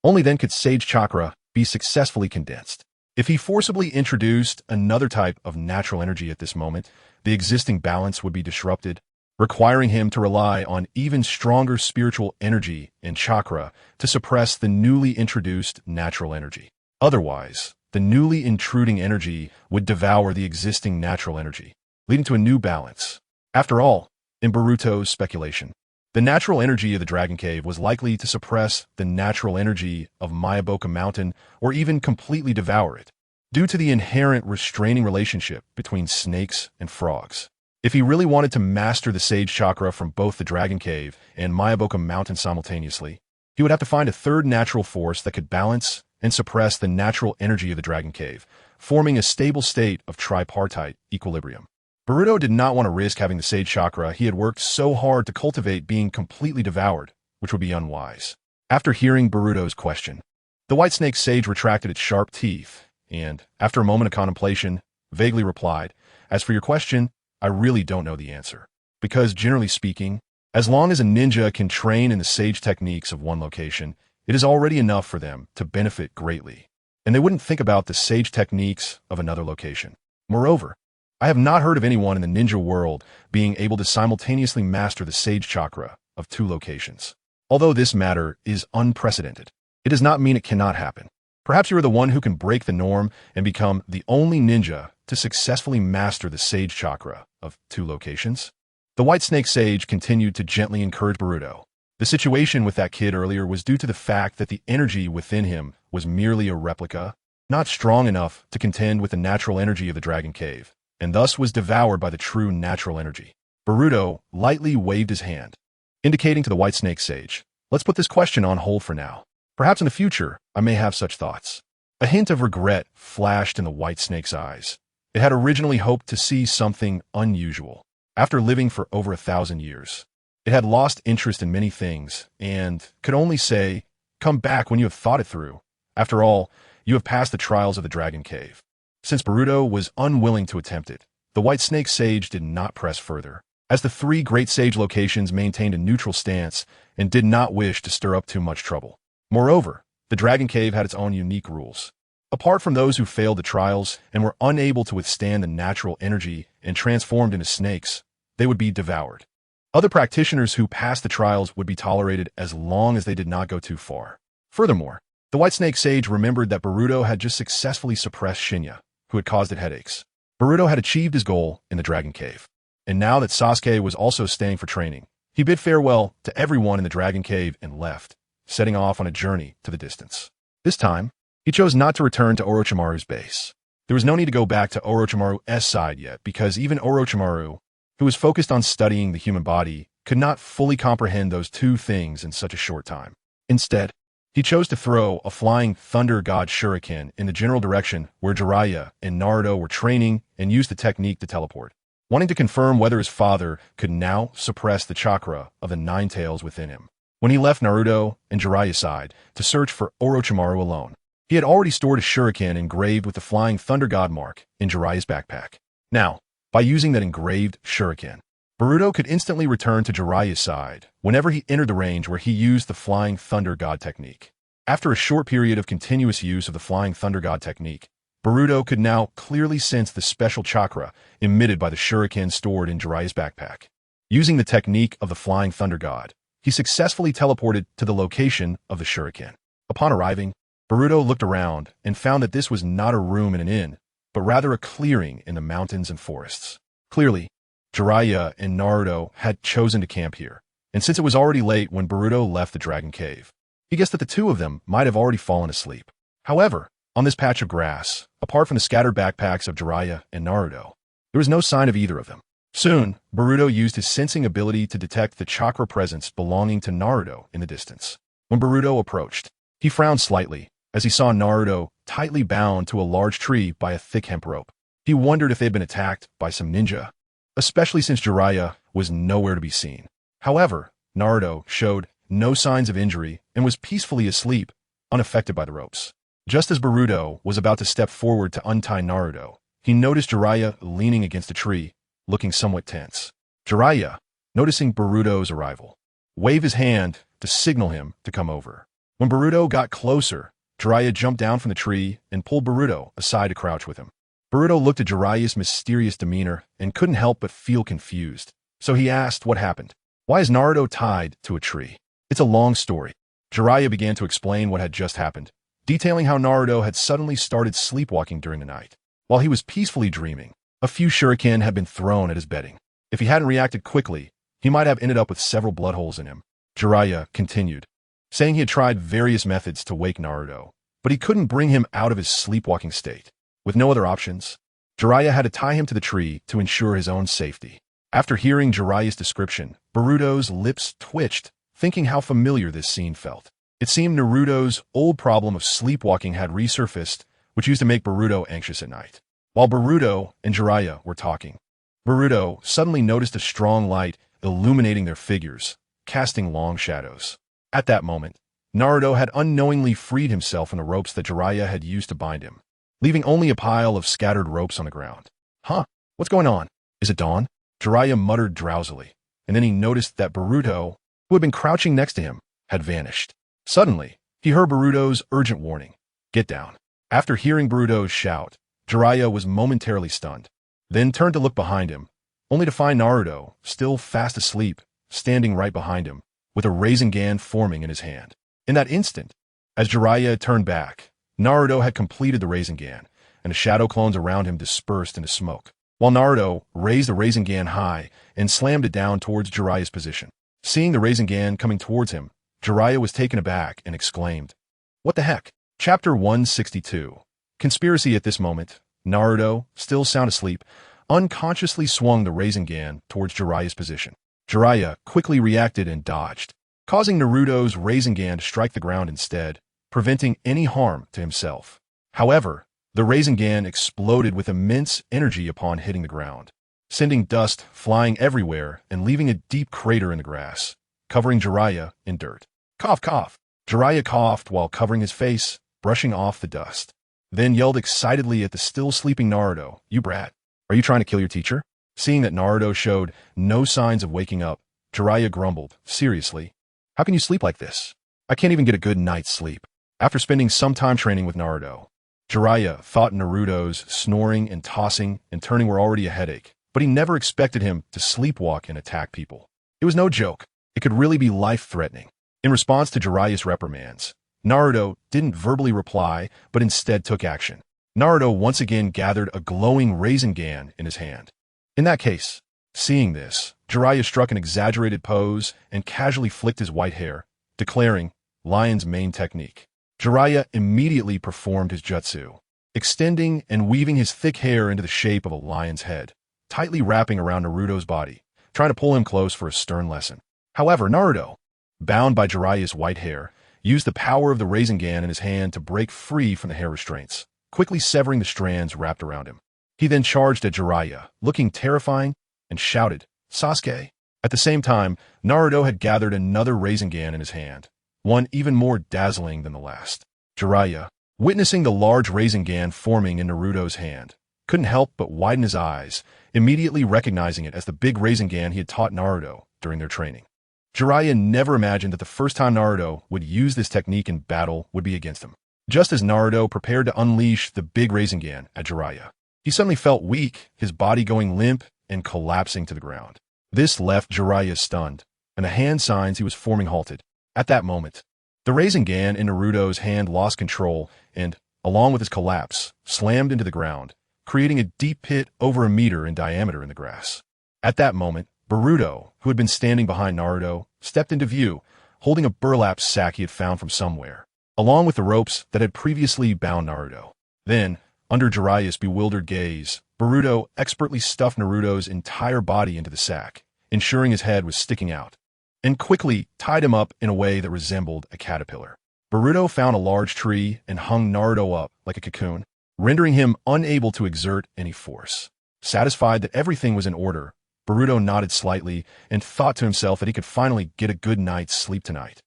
Only then could Sage Chakra be successfully condensed. If he forcibly introduced another type of natural energy at this moment, the existing balance would be disrupted, requiring him to rely on even stronger spiritual energy and chakra to suppress the newly introduced natural energy. Otherwise, the newly intruding energy would devour the existing natural energy, leading to a new balance. After all, in Boruto's speculation, the natural energy of the Dragon Cave was likely to suppress the natural energy of Miyaboka Mountain or even completely devour it, due to the inherent restraining relationship between snakes and frogs. If he really wanted to master the Sage Chakra from both the Dragon Cave and Miyaboka Mountain simultaneously, he would have to find a third natural force that could balance and suppress the natural energy of the Dragon Cave, forming a stable state of tripartite equilibrium. Boruto did not want to risk having the Sage Chakra he had worked so hard to cultivate being completely devoured, which would be unwise. After hearing Boruto's question, the White Snake Sage retracted its sharp teeth and, after a moment of contemplation, vaguely replied, "As for your question, I really don't know the answer. Because, generally speaking, as long as a ninja can train in the sage techniques of one location, it is already enough for them to benefit greatly, and they wouldn't think about the sage techniques of another location. Moreover, I have not heard of anyone in the ninja world being able to simultaneously master the Sage Chakra of two locations. Although this matter is unprecedented, it does not mean it cannot happen. Perhaps you are the one who can break the norm and become the only ninja to successfully master the Sage Chakra of two locations." The White Snake Sage continued to gently encourage Boruto. The situation with that kid earlier was due to the fact that the energy within him was merely a replica, not strong enough to contend with the natural energy of the Dragon Cave, and thus was devoured by the true natural energy. Boruto lightly waved his hand, indicating to the White Snake Sage, "Let's put this question on hold for now. Perhaps in the future, I may have such thoughts." A hint of regret flashed in the White Snake's eyes. It had originally hoped to see something unusual. After living for over 1,000 years, it had lost interest in many things and could only say, "Come back when you have thought it through. After all, you have passed the trials of the Dragon Cave." Since Boruto was unwilling to attempt it, the White Snake Sage did not press further, as the three great sage locations maintained a neutral stance and did not wish to stir up too much trouble. Moreover, the Dragon Cave had its own unique rules. Apart from those who failed the trials and were unable to withstand the natural energy and transformed into snakes, they would be devoured. Other practitioners who passed the trials would be tolerated as long as they did not go too far. Furthermore, the White Snake Sage remembered that Boruto had just successfully suppressed Shinya, who had caused it headaches. Boruto had achieved his goal in the Dragon Cave, and now that Sasuke was also staying for training, he bid farewell to everyone in the Dragon Cave and left, setting off on a journey to the distance. This time, he chose not to return to Orochimaru's base. There was no need to go back to Orochimaru's side yet, because even Orochimaru, who was focused on studying the human body, could not fully comprehend those two things in such a short time. Instead, he chose to throw a flying thunder god shuriken in the general direction where Jiraiya and Naruto were training and used the technique to teleport, wanting to confirm whether his father could now suppress the chakra of the nine tails within him. When he left Naruto and Jiraiya's side to search for Orochimaru alone, he had already stored a shuriken engraved with the flying thunder god mark in Jiraiya's backpack. Now, by using that engraved shuriken, Boruto could instantly return to Jiraiya's side whenever he entered the range where he used the flying thunder god technique. After a short period of continuous use of the Flying Thunder God technique, Boruto could now clearly sense the special chakra emitted by the shuriken stored in Jiraiya's backpack. Using the technique of the Flying Thunder God, he successfully teleported to the location of the shuriken. Upon arriving, Boruto looked around and found that this was not a room in an inn, but rather a clearing in the mountains and forests. Clearly, Jiraiya and Naruto had chosen to camp here, and since it was already late when Boruto left the Dragon Cave, he guessed that the two of them might have already fallen asleep. However, on this patch of grass, apart from the scattered backpacks of Jiraiya and Naruto, there was no sign of either of them. Soon, Boruto used his sensing ability to detect the chakra presence belonging to Naruto in the distance. When Boruto approached, he frowned slightly as he saw Naruto tightly bound to a large tree by a thick hemp rope. He wondered if they had been attacked by some ninja, especially since Jiraiya was nowhere to be seen. However, Naruto showed no signs of injury and was peacefully asleep, unaffected by the ropes. Just as Boruto was about to step forward to untie Naruto, he noticed Jiraiya leaning against a tree, looking somewhat tense. Jiraiya, noticing Boruto's arrival, waved his hand to signal him to come over. When Boruto got closer, Jiraiya jumped down from the tree and pulled Boruto aside to crouch with him. Boruto looked at Jiraiya's mysterious demeanor and couldn't help but feel confused, so he asked what happened. Why is Naruto tied to a tree? It's a long story. Jiraiya began to explain what had just happened, detailing how Naruto had suddenly started sleepwalking during the night. While he was peacefully dreaming, a few shuriken had been thrown at his bedding. If he hadn't reacted quickly, he might have ended up with several blood holes in him. Jiraiya continued, saying he had tried various methods to wake Naruto, but he couldn't bring him out of his sleepwalking state. With no other options, Jiraiya had to tie him to the tree to ensure his own safety. After hearing Jiraiya's description, Boruto's lips twitched, thinking how familiar this scene felt. It seemed Naruto's old problem of sleepwalking had resurfaced, which used to make Boruto anxious at night. While Boruto and Jiraiya were talking, Boruto suddenly noticed a strong light illuminating their figures, casting long shadows. At that moment, Naruto had unknowingly freed himself from the ropes that Jiraiya had used to bind him, leaving only a pile of scattered ropes on the ground. Huh? What's going on? Is it dawn? Jiraiya muttered drowsily, and then he noticed that Boruto, who had been crouching next to him, had vanished. Suddenly, he heard Boruto's urgent warning, "Get down." After hearing Boruto's shout, Jiraiya was momentarily stunned, then turned to look behind him, only to find Naruto, still fast asleep, standing right behind him, with a Rasengan forming in his hand. In that instant, as Jiraiya turned back, Naruto had completed the Rasengan, and the shadow clones around him dispersed into smoke, while Naruto raised the Rasengan high and slammed it down towards Jiraiya's position. Seeing the Rasengan coming towards him, Jiraiya was taken aback and exclaimed, "What the heck?" Chapter 162. Conspiracy. At this moment, Naruto, still sound asleep, unconsciously swung the Rasengan towards Jiraiya's position. Jiraiya quickly reacted and dodged, causing Naruto's Rasengan to strike the ground instead, preventing any harm to himself. However, the Rasengan exploded with immense energy upon hitting the ground, sending dust flying everywhere and leaving a deep crater in the grass, covering Jiraiya in dirt. Cough, cough. Jiraiya coughed while covering his face, brushing off the dust, then yelled excitedly at the still sleeping Naruto, "You brat. Are you trying to kill your teacher?" Seeing that Naruto showed no signs of waking up, Jiraiya grumbled, "Seriously? How can you sleep like this? I can't even get a good night's sleep." After spending some time training with Naruto, Jiraiya thought Naruto's snoring and tossing and turning were already a headache, but he never expected him to sleepwalk and attack people. It was no joke. It could really be life-threatening. In response to Jiraiya's reprimands, Naruto didn't verbally reply, but instead took action. Naruto once again gathered a glowing Rasengan in his hand. In that case, seeing this, Jiraiya struck an exaggerated pose and casually flicked his white hair, declaring, "Lion's main technique." Jiraiya immediately performed his jutsu, extending and weaving his thick hair into the shape of a lion's head, tightly wrapping around Naruto's body, trying to pull him close for a stern lesson. However, Naruto, bound by Jiraiya's white hair, used the power of the Rasengan in his hand to break free from the hair restraints, quickly severing the strands wrapped around him. He then charged at Jiraiya, looking terrifying, and shouted, "Sasuke!" At the same time, Naruto had gathered another Rasengan in his hand, one even more dazzling than the last. Jiraiya, witnessing the large Rasengan forming in Naruto's hand, couldn't help but widen his eyes, immediately recognizing it as the big Rasengan he had taught Naruto during their training. Jiraiya never imagined that the first time Naruto would use this technique in battle would be against him. Just as Naruto prepared to unleash the big Rasengan at Jiraiya, he suddenly felt weak, his body going limp and collapsing to the ground. This left Jiraiya stunned, and the hand signs he was forming halted. At that moment, the Rasengan in Naruto's hand lost control and, along with his collapse, slammed into the ground, creating a deep pit over a meter in diameter in the grass. At that moment, Boruto, who had been standing behind Naruto, stepped into view, holding a burlap sack he had found from somewhere, along with the ropes that had previously bound Naruto. Then, under Jiraiya's bewildered gaze, Boruto expertly stuffed Naruto's entire body into the sack, ensuring his head was sticking out, and quickly tied him up in a way that resembled a caterpillar. Boruto found a large tree and hung Naruto up like a cocoon, rendering him unable to exert any force. Satisfied that everything was in order, Boruto nodded slightly and thought to himself that he could finally get a good night's sleep tonight.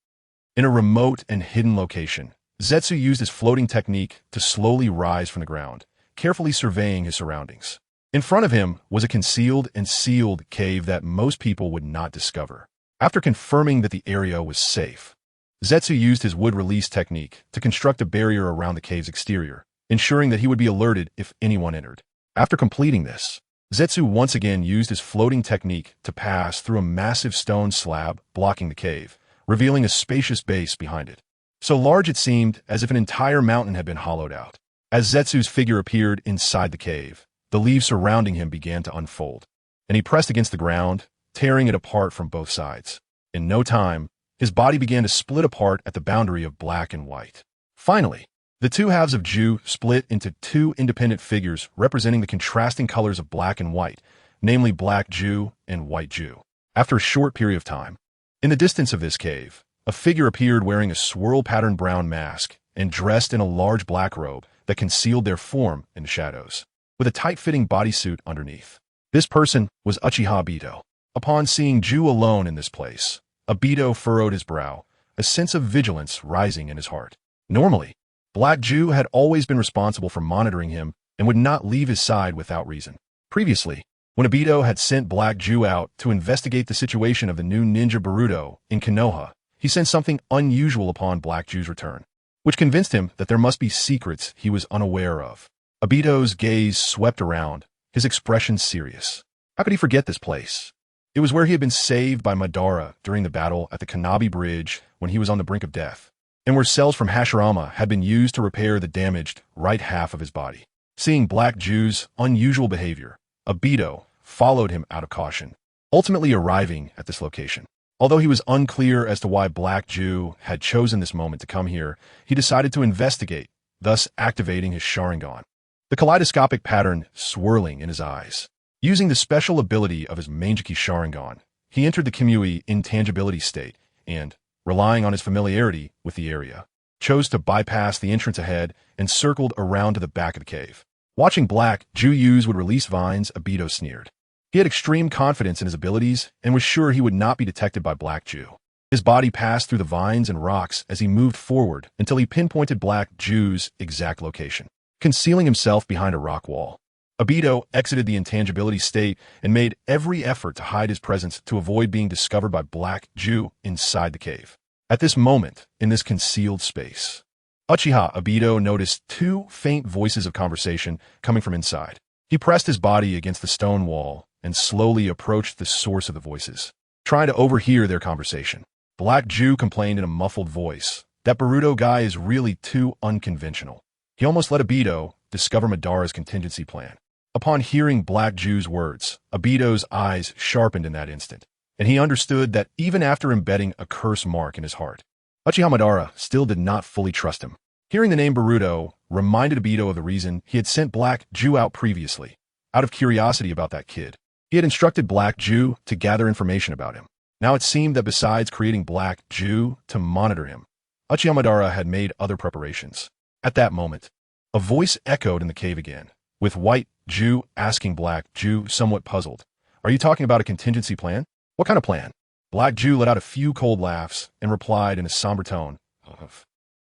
In a remote and hidden location, Zetsu used his floating technique to slowly rise from the ground, carefully surveying his surroundings. In front of him was a concealed and sealed cave that most people would not discover. After confirming that the area was safe, Zetsu used his wood release technique to construct a barrier around the cave's exterior, ensuring that he would be alerted if anyone entered. After completing this, Zetsu once again used his floating technique to pass through a massive stone slab blocking the cave, revealing a spacious base behind it. So large it seemed as if an entire mountain had been hollowed out. As Zetsu's figure appeared inside the cave, the leaves surrounding him began to unfold, and he pressed against the ground, tearing it apart from both sides. In no time, his body began to split apart at the boundary of black and white. Finally, the two halves of Ju split into two independent figures representing the contrasting colors of black and white, namely black Ju and white Ju. After a short period of time, in the distance of this cave, a figure appeared wearing a swirl-patterned brown mask and dressed in a large black robe that concealed their form in the shadows, with a tight-fitting bodysuit underneath. This person was Uchiha Obito. Upon seeing Ju alone in this place, Obito furrowed his brow, a sense of vigilance rising in his heart. Normally, Black Ju had always been responsible for monitoring him and would not leave his side without reason. Previously, when Obito had sent Black Ju out to investigate the situation of the new ninja Boruto in Konoha, he sensed something unusual upon Black Ju's return, which convinced him that there must be secrets he was unaware of. Obito's gaze swept around, his expression serious. How could he forget this place? It was where he had been saved by Madara during the battle at the Kanabi Bridge when he was on the brink of death, and where cells from Hashirama had been used to repair the damaged right half of his body. Seeing Black Ju's unusual behavior, Obito followed him out of caution, ultimately arriving at this location. Although he was unclear as to why Black Ju had chosen this moment to come here, he decided to investigate, thus activating his Sharingan, the kaleidoscopic pattern swirling in his eyes. Using the special ability of his Mangekyou Sharingan, he entered the Kimui intangibility state and, relying on his familiarity with the area, chose to bypass the entrance ahead and circled around to the back of the cave. Watching Black Ju use would release vines, Obito sneered. He had extreme confidence in his abilities and was sure he would not be detected by Black Ju. His body passed through the vines and rocks as he moved forward until he pinpointed Black Ju's exact location, concealing himself behind a rock wall. Obito exited the intangibility state and made every effort to hide his presence to avoid being discovered by Black Ju inside the cave. At this moment, in this concealed space, Uchiha Obito noticed two faint voices of conversation coming from inside. He pressed his body against the stone wall and slowly approached the source of the voices, trying to overhear their conversation. Black Ju complained in a muffled voice that Boruto guy is really too unconventional. He almost let Obito discover Madara's contingency plan. Upon hearing Black Ju's words, Obito's eyes sharpened in that instant, and he understood that even after embedding a curse mark in his heart, Uchiha Madara still did not fully trust him. Hearing the name Boruto reminded Obito of the reason he had sent Black Ju out previously, out of curiosity about that kid. He had instructed Black Ju to gather information about him. Now it seemed that besides creating Black Ju to monitor him, Uchiha Madara had made other preparations. At that moment, a voice echoed in the cave again, with White Ju asking Black Ju, somewhat puzzled, "Are you talking about a contingency plan? What kind of plan?" Black Ju let out a few cold laughs and replied in a somber tone,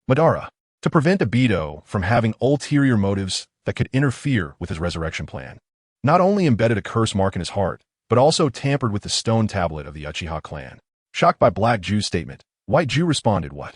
"Madara, to prevent Obito from having ulterior motives that could interfere with his resurrection plan, not only embedded a curse mark in his heart, but also tampered with the stone tablet of the Uchiha clan. Shocked by Black Jew's statement, White Jew responded, "What?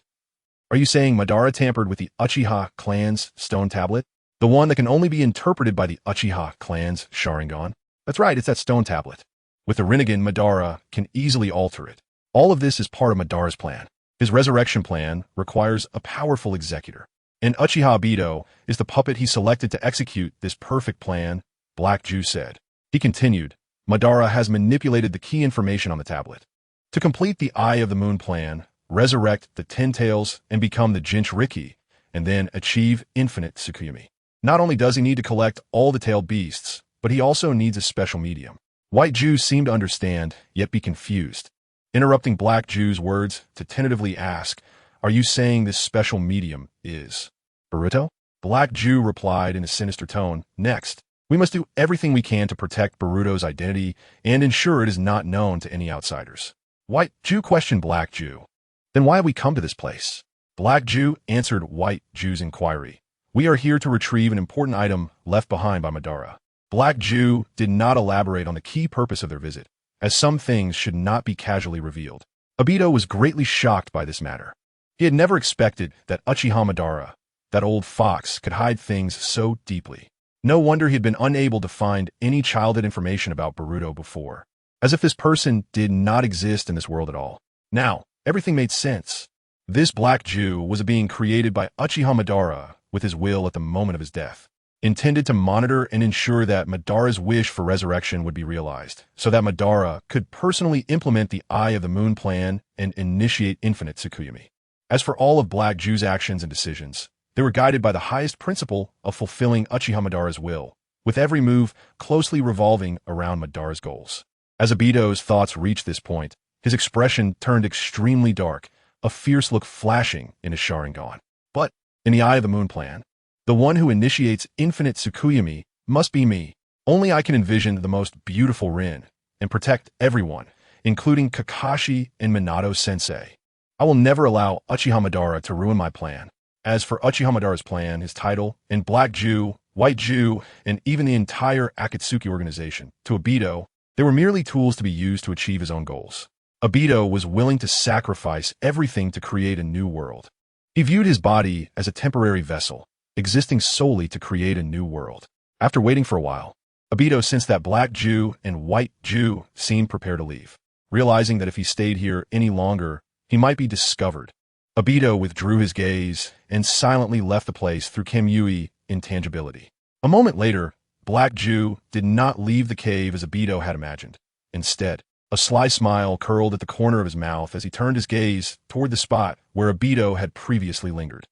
Are you saying Madara tampered with the Uchiha clan's stone tablet? The one that can only be interpreted by the Uchiha clan's Sharingan? That's right, it's that stone tablet. With the Rinnegan, Madara can easily alter it. All of this is part of Madara's plan. His resurrection plan requires a powerful executor. And Uchiha Obito is the puppet he selected to execute this perfect plan," Black Jew said. He continued, "Madara has manipulated the key information on the tablet. To complete the Eye of the Moon plan, resurrect the Ten Tails and become the Jinchuriki, and then achieve infinite Tsukuyomi. Not only does he need to collect all the tailed beasts, but he also needs a special medium." White Jew seemed to understand, yet be confused, interrupting Black Jew's words to tentatively ask, "Are you saying this special medium is Boruto?" Black Jew replied in a sinister tone, "Next, we must do everything we can to protect Boruto's identity and ensure it is not known to any outsiders." White Jew questioned Black Jew. "Then why have we come to this place?" Black Jew answered White Jew's inquiry. "We are here to retrieve an important item left behind by Madara." Black Jew did not elaborate on the key purpose of their visit, as some things should not be casually revealed. Obito was greatly shocked by this matter. He had never expected that Uchiha Madara, that old fox, could hide things so deeply. No wonder he had been unable to find any childhood information about Boruto before, as if this person did not exist in this world at all. Now, everything made sense. This Black Jew was a being created by Uchiha Madara with his will at the moment of his death, intended to monitor and ensure that Madara's wish for resurrection would be realized, so that Madara could personally implement the Eye of the Moon plan and initiate infinite Tsukuyomi. As for all of Black Jew's actions and decisions, they were guided by the highest principle of fulfilling Uchiha Madara's will, with every move closely revolving around Madara's goals. As Obito's thoughts reached this point, his expression turned extremely dark, a fierce look flashing in his Sharingan. But, in the Eye of the Moon plan, the one who initiates infinite Tsukuyomi must be me. Only I can envision the most beautiful Rin and protect everyone, including Kakashi and Minato-sensei. I will never allow Uchiha Madara to ruin my plan. As for Uchiha Madara's plan, his title, and Black Jew, White Jew, and even the entire Akatsuki organization, to Obito, they were merely tools to be used to achieve his own goals. Obito was willing to sacrifice everything to create a new world. He viewed his body as a temporary vessel, existing solely to create a new world. After waiting for a while, Obito sensed that Black Jew and White Jew seemed prepared to leave. Realizing that if he stayed here any longer, he might be discovered, Obito withdrew his gaze and silently left the place through Kamui intangibility. A moment later, Black Jew did not leave the cave as Obito had imagined. Instead, a sly smile curled at the corner of his mouth as he turned his gaze toward the spot where Obito had previously lingered.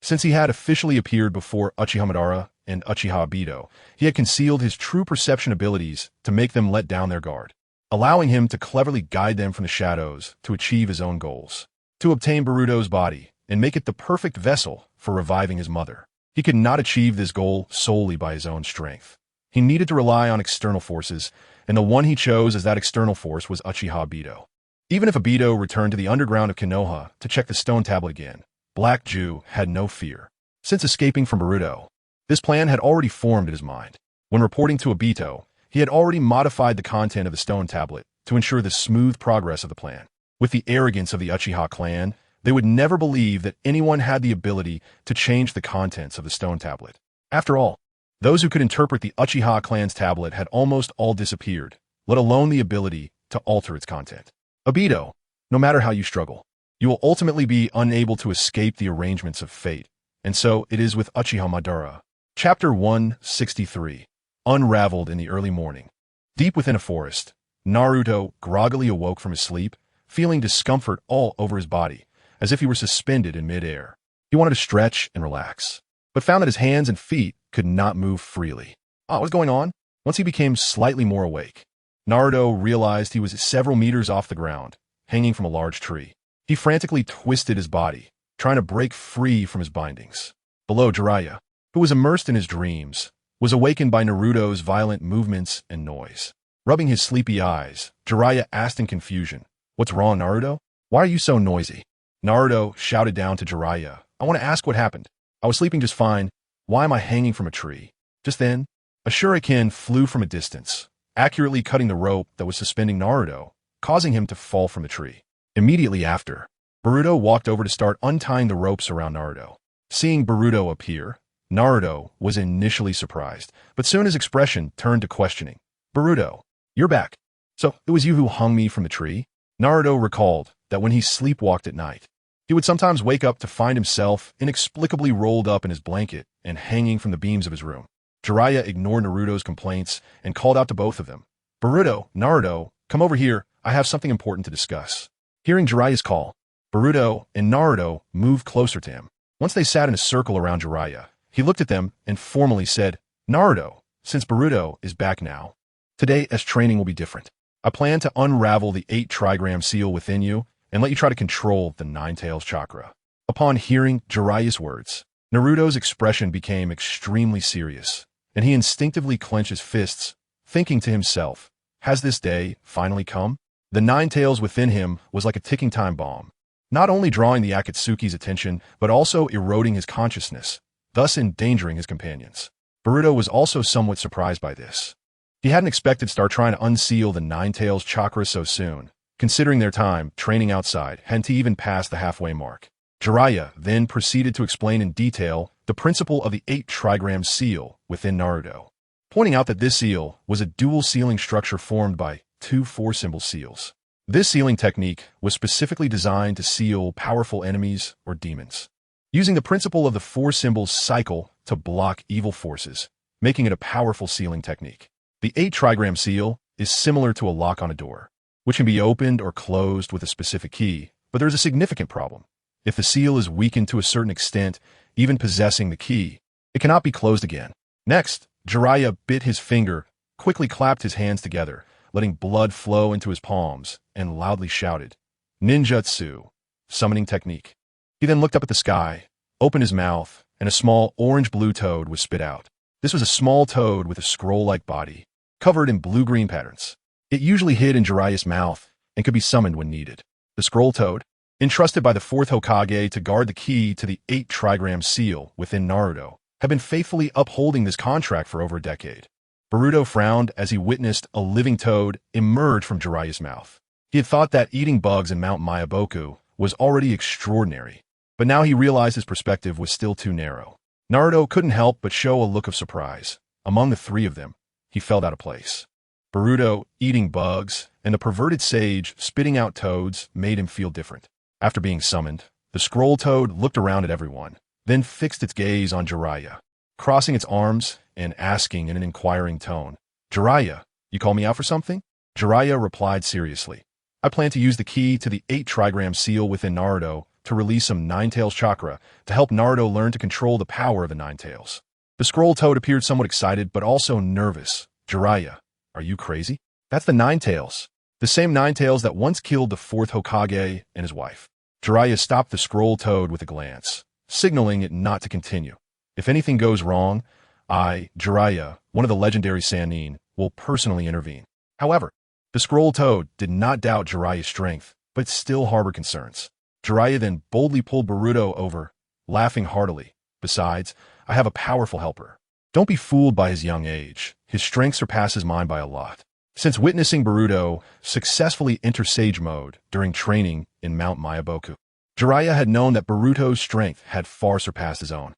Since he had officially appeared before Uchiha Madara and Uchiha Obito, he had concealed his true perception abilities to make them let down their guard, allowing him to cleverly guide them from the shadows to achieve his own goals, to obtain Boruto's body and make it the perfect vessel for reviving his mother. He could not achieve this goal solely by his own strength. He needed to rely on external forces, and the one he chose as that external force was Uchiha Obito. Even if Obito returned to the underground of Konoha to check the stone tablet again, Black Jew had no fear. Since escaping from Boruto, this plan had already formed in his mind. When reporting to Obito, he had already modified the content of the stone tablet to ensure the smooth progress of the plan. With the arrogance of the Uchiha clan, they would never believe that anyone had the ability to change the contents of the stone tablet. After all, those who could interpret the Uchiha clan's tablet had almost all disappeared, let alone the ability to alter its content. Obito, no matter how you struggle, you will ultimately be unable to escape the arrangements of fate, and so it is with Uchiha Madara. Chapter 163. Unraveled in the early morning. Deep within a forest, Naruto groggily awoke from his sleep, feeling discomfort all over his body, as if he were suspended in midair. He wanted to stretch and relax, but found that his hands and feet could not move freely. What's going on? Once he became slightly more awake, Naruto realized he was several meters off the ground, hanging from a large tree. He frantically twisted his body, trying to break free from his bindings. Below, Jiraiya, who was immersed in his dreams, was awakened by Naruto's violent movements and noise. Rubbing his sleepy eyes, Jiraiya asked in confusion, "What's wrong, Naruto? Why are you so noisy?" Naruto shouted down to Jiraiya, "I want to ask what happened. I was sleeping just fine. Why am I hanging from a tree?" Just then, a shuriken flew from a distance, accurately cutting the rope that was suspending Naruto, causing him to fall from the tree. Immediately after, Boruto walked over to start untying the ropes around Naruto. Seeing Boruto appear, Naruto was initially surprised, but soon his expression turned to questioning. Boruto, you're back. So, it was you who hung me from the tree? Naruto recalled that when he sleepwalked at night, he would sometimes wake up to find himself inexplicably rolled up in his blanket and hanging from the beams of his room. Jiraiya ignored Naruto's complaints and called out to both of them. Boruto, Naruto, come over here, I have something important to discuss. Hearing Jiraiya's call, Boruto and Naruto moved closer to him. Once they sat in a circle around Jiraiya, he looked at them and formally said, Naruto, since Boruto is back now, today's training will be different. I plan to unravel the 8 trigram seal within you and let you try to control the Nine Tails chakra. Upon hearing Jiraiya's words, Naruto's expression became extremely serious, and he instinctively clenched his fists, thinking to himself, has this day finally come? The Nine Tails within him was like a ticking time bomb, not only drawing the Akatsuki's attention, but also eroding his consciousness, thus endangering his companions. Boruto was also somewhat surprised by this. He hadn't expected to start trying to unseal the Nine Tails chakra so soon, considering their time training outside hadn't even passed the halfway mark. Jiraiya then proceeded to explain in detail the principle of the 8 trigram seal within Naruto, pointing out that this seal was a dual sealing structure formed by 2 4-symbol seals. This sealing technique was specifically designed to seal powerful enemies or demons, using the principle of the 4-symbol cycle to block evil forces, making it a powerful sealing technique. The 8 trigram seal is similar to a lock on a door, which can be opened or closed with a specific key, but there's a significant problem. If the seal is weakened to a certain extent, even possessing the key, it cannot be closed again. Next, Jiraiya bit his finger, quickly clapped his hands together, letting blood flow into his palms, and loudly shouted, Ninjutsu, summoning technique. He then looked up at the sky, opened his mouth, and a small orange-blue toad was spit out. This was a small toad with a scroll-like body, covered in blue-green patterns. It usually hid in Jiraiya's mouth and could be summoned when needed. The scroll toad, entrusted by the 4th Hokage to guard the key to the 8 trigram seal within Naruto, had been faithfully upholding this contract for over a decade. Boruto frowned as he witnessed a living toad emerge from Jiraiya's mouth. He had thought that eating bugs in Mount Mayaboku was already extraordinary, but now he realized his perspective was still too narrow. Naruto couldn't help but show a look of surprise. Among the 3 of them, he felt out of place. Boruto eating bugs and the perverted sage spitting out toads made him feel different. After being summoned, the scroll toad looked around at everyone, then fixed its gaze on Jiraiya, crossing its arms and asking in an inquiring tone, Jiraiya, you call me out for something? Jiraiya replied seriously, I plan to use the key to the 8 trigram seal within Naruto to release some Nine Tails chakra to help Naruto learn to control the power of the Nine Tails. The scroll toad appeared somewhat excited but also nervous. Jiraiya, are you crazy? That's the Nine Tails. The same Nine Tails that once killed the 4th Hokage and his wife. Jiraiya stopped the scroll toad with a glance, signaling it not to continue. If anything goes wrong, I, Jiraiya, one of the legendary Sannin, will personally intervene. However, the scroll toad did not doubt Jiraiya's strength, but still harbored concerns. Jiraiya then boldly pulled Boruto over, laughing heartily. Besides, I have a powerful helper. Don't be fooled by his young age. His strength surpasses mine by a lot. Since witnessing Boruto successfully enter Sage mode during training in Mount Mayaboku, Jiraiya had known that Boruto's strength had far surpassed his own.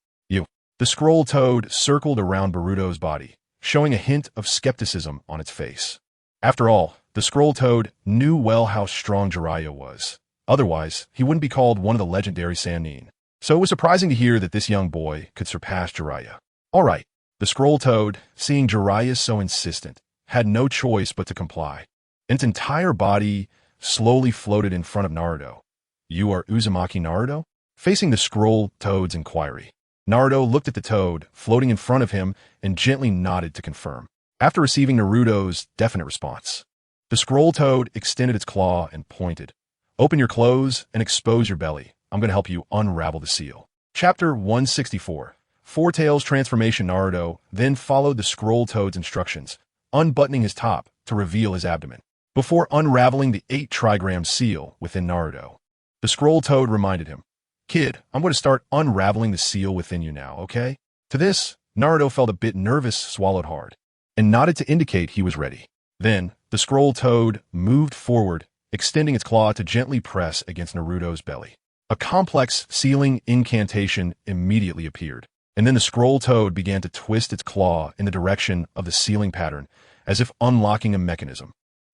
The scroll toad circled around Boruto's body, showing a hint of skepticism on its face. After all, the scroll toad knew well how strong Jiraiya was. Otherwise, he wouldn't be called one of the legendary Sannin. So it was surprising to hear that this young boy could surpass Jiraiya. All right, the scroll toad, seeing Jiraiya so insistent, had no choice but to comply. Its entire body slowly floated in front of Naruto. You are Uzumaki Naruto? Facing the scroll toad's inquiry, Naruto looked at the toad floating in front of him and gently nodded to confirm. After receiving Naruto's definite response, the scroll toad extended its claw and pointed. Open your clothes and expose your belly. I'm going to help you unravel the seal. Chapter 164. Four Tails Transformation. Naruto then followed the scroll toad's instructions, unbuttoning his top to reveal his abdomen. Before unraveling the 8 trigram seal within Naruto, the scroll toad reminded him, Kid, I'm going to start unraveling the seal within you now, okay? To this, Naruto felt a bit nervous, swallowed hard, and nodded to indicate he was ready. Then, the scroll toad moved forward extending its claw to gently press against Naruto's belly. A complex sealing incantation immediately appeared, and then the scroll toad began to twist its claw in the direction of the sealing pattern, as if unlocking a mechanism.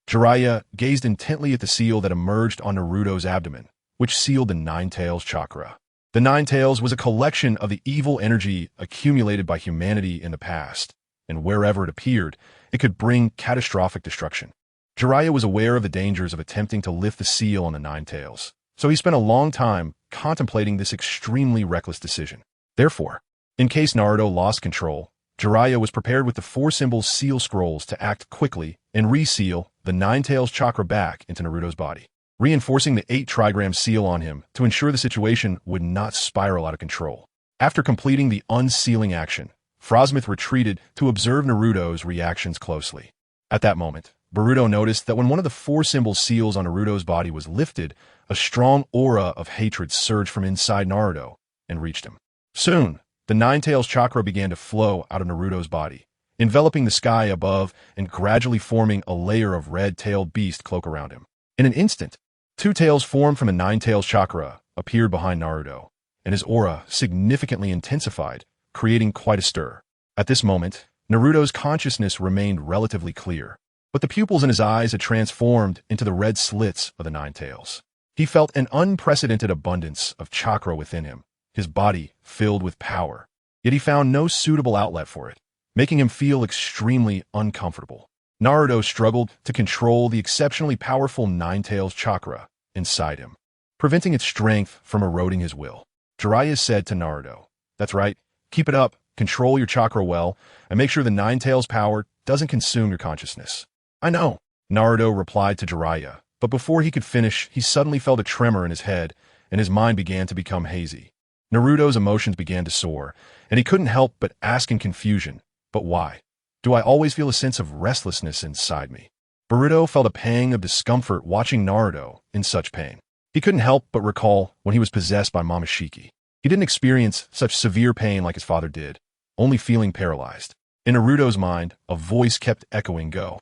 Jiraiya gazed intently at the seal that emerged on Naruto's abdomen, which sealed the Nine Tails chakra. The Nine Tails was a collection of the evil energy accumulated by humanity in the past, and wherever it appeared, it could bring catastrophic destruction. Jiraiya was aware of the dangers of attempting to lift the seal on the Nine Tails, so he spent a long time contemplating this extremely reckless decision. Therefore, in case Naruto lost control, Jiraiya was prepared with the 4-symbol seal scrolls to act quickly and reseal the Nine Tails chakra back into Naruto's body, reinforcing the 8-trigram seal on him to ensure the situation would not spiral out of control. After completing the unsealing action, Frosmith retreated to observe Naruto's reactions closely. At that moment, Boruto noticed that when one of the 4-symbol seals on Naruto's body was lifted, a strong aura of hatred surged from inside Naruto and reached him. Soon, the Nine Tails chakra began to flow out of Naruto's body, enveloping the sky above and gradually forming a layer of red-tailed beast cloak around him. In an instant, 2 tails formed from the Nine Tails chakra appeared behind Naruto, and his aura significantly intensified, creating quite a stir. At this moment, Naruto's consciousness remained relatively clear, but the pupils in his eyes had transformed into the red slits of the Nine Tails. He felt an unprecedented abundance of chakra within him, his body filled with power, yet he found no suitable outlet for it, making him feel extremely uncomfortable. Naruto struggled to control the exceptionally powerful Nine Tails chakra inside him, preventing its strength from eroding his will. Jiraiya said to Naruto, "That's right, keep it up, control your chakra well, and make sure the Nine Tails power doesn't consume your consciousness." "I know," Naruto replied to Jiraiya, but before he could finish, he suddenly felt a tremor in his head, and his mind began to become hazy. Naruto's emotions began to soar, and he couldn't help but ask in confusion, "But why? Do I always feel a sense of restlessness inside me?" Boruto felt a pang of discomfort watching Naruto in such pain. He couldn't help but recall when he was possessed by Momoshiki. He didn't experience such severe pain like his father did, only feeling paralyzed. In Naruto's mind, a voice kept echoing, "Go.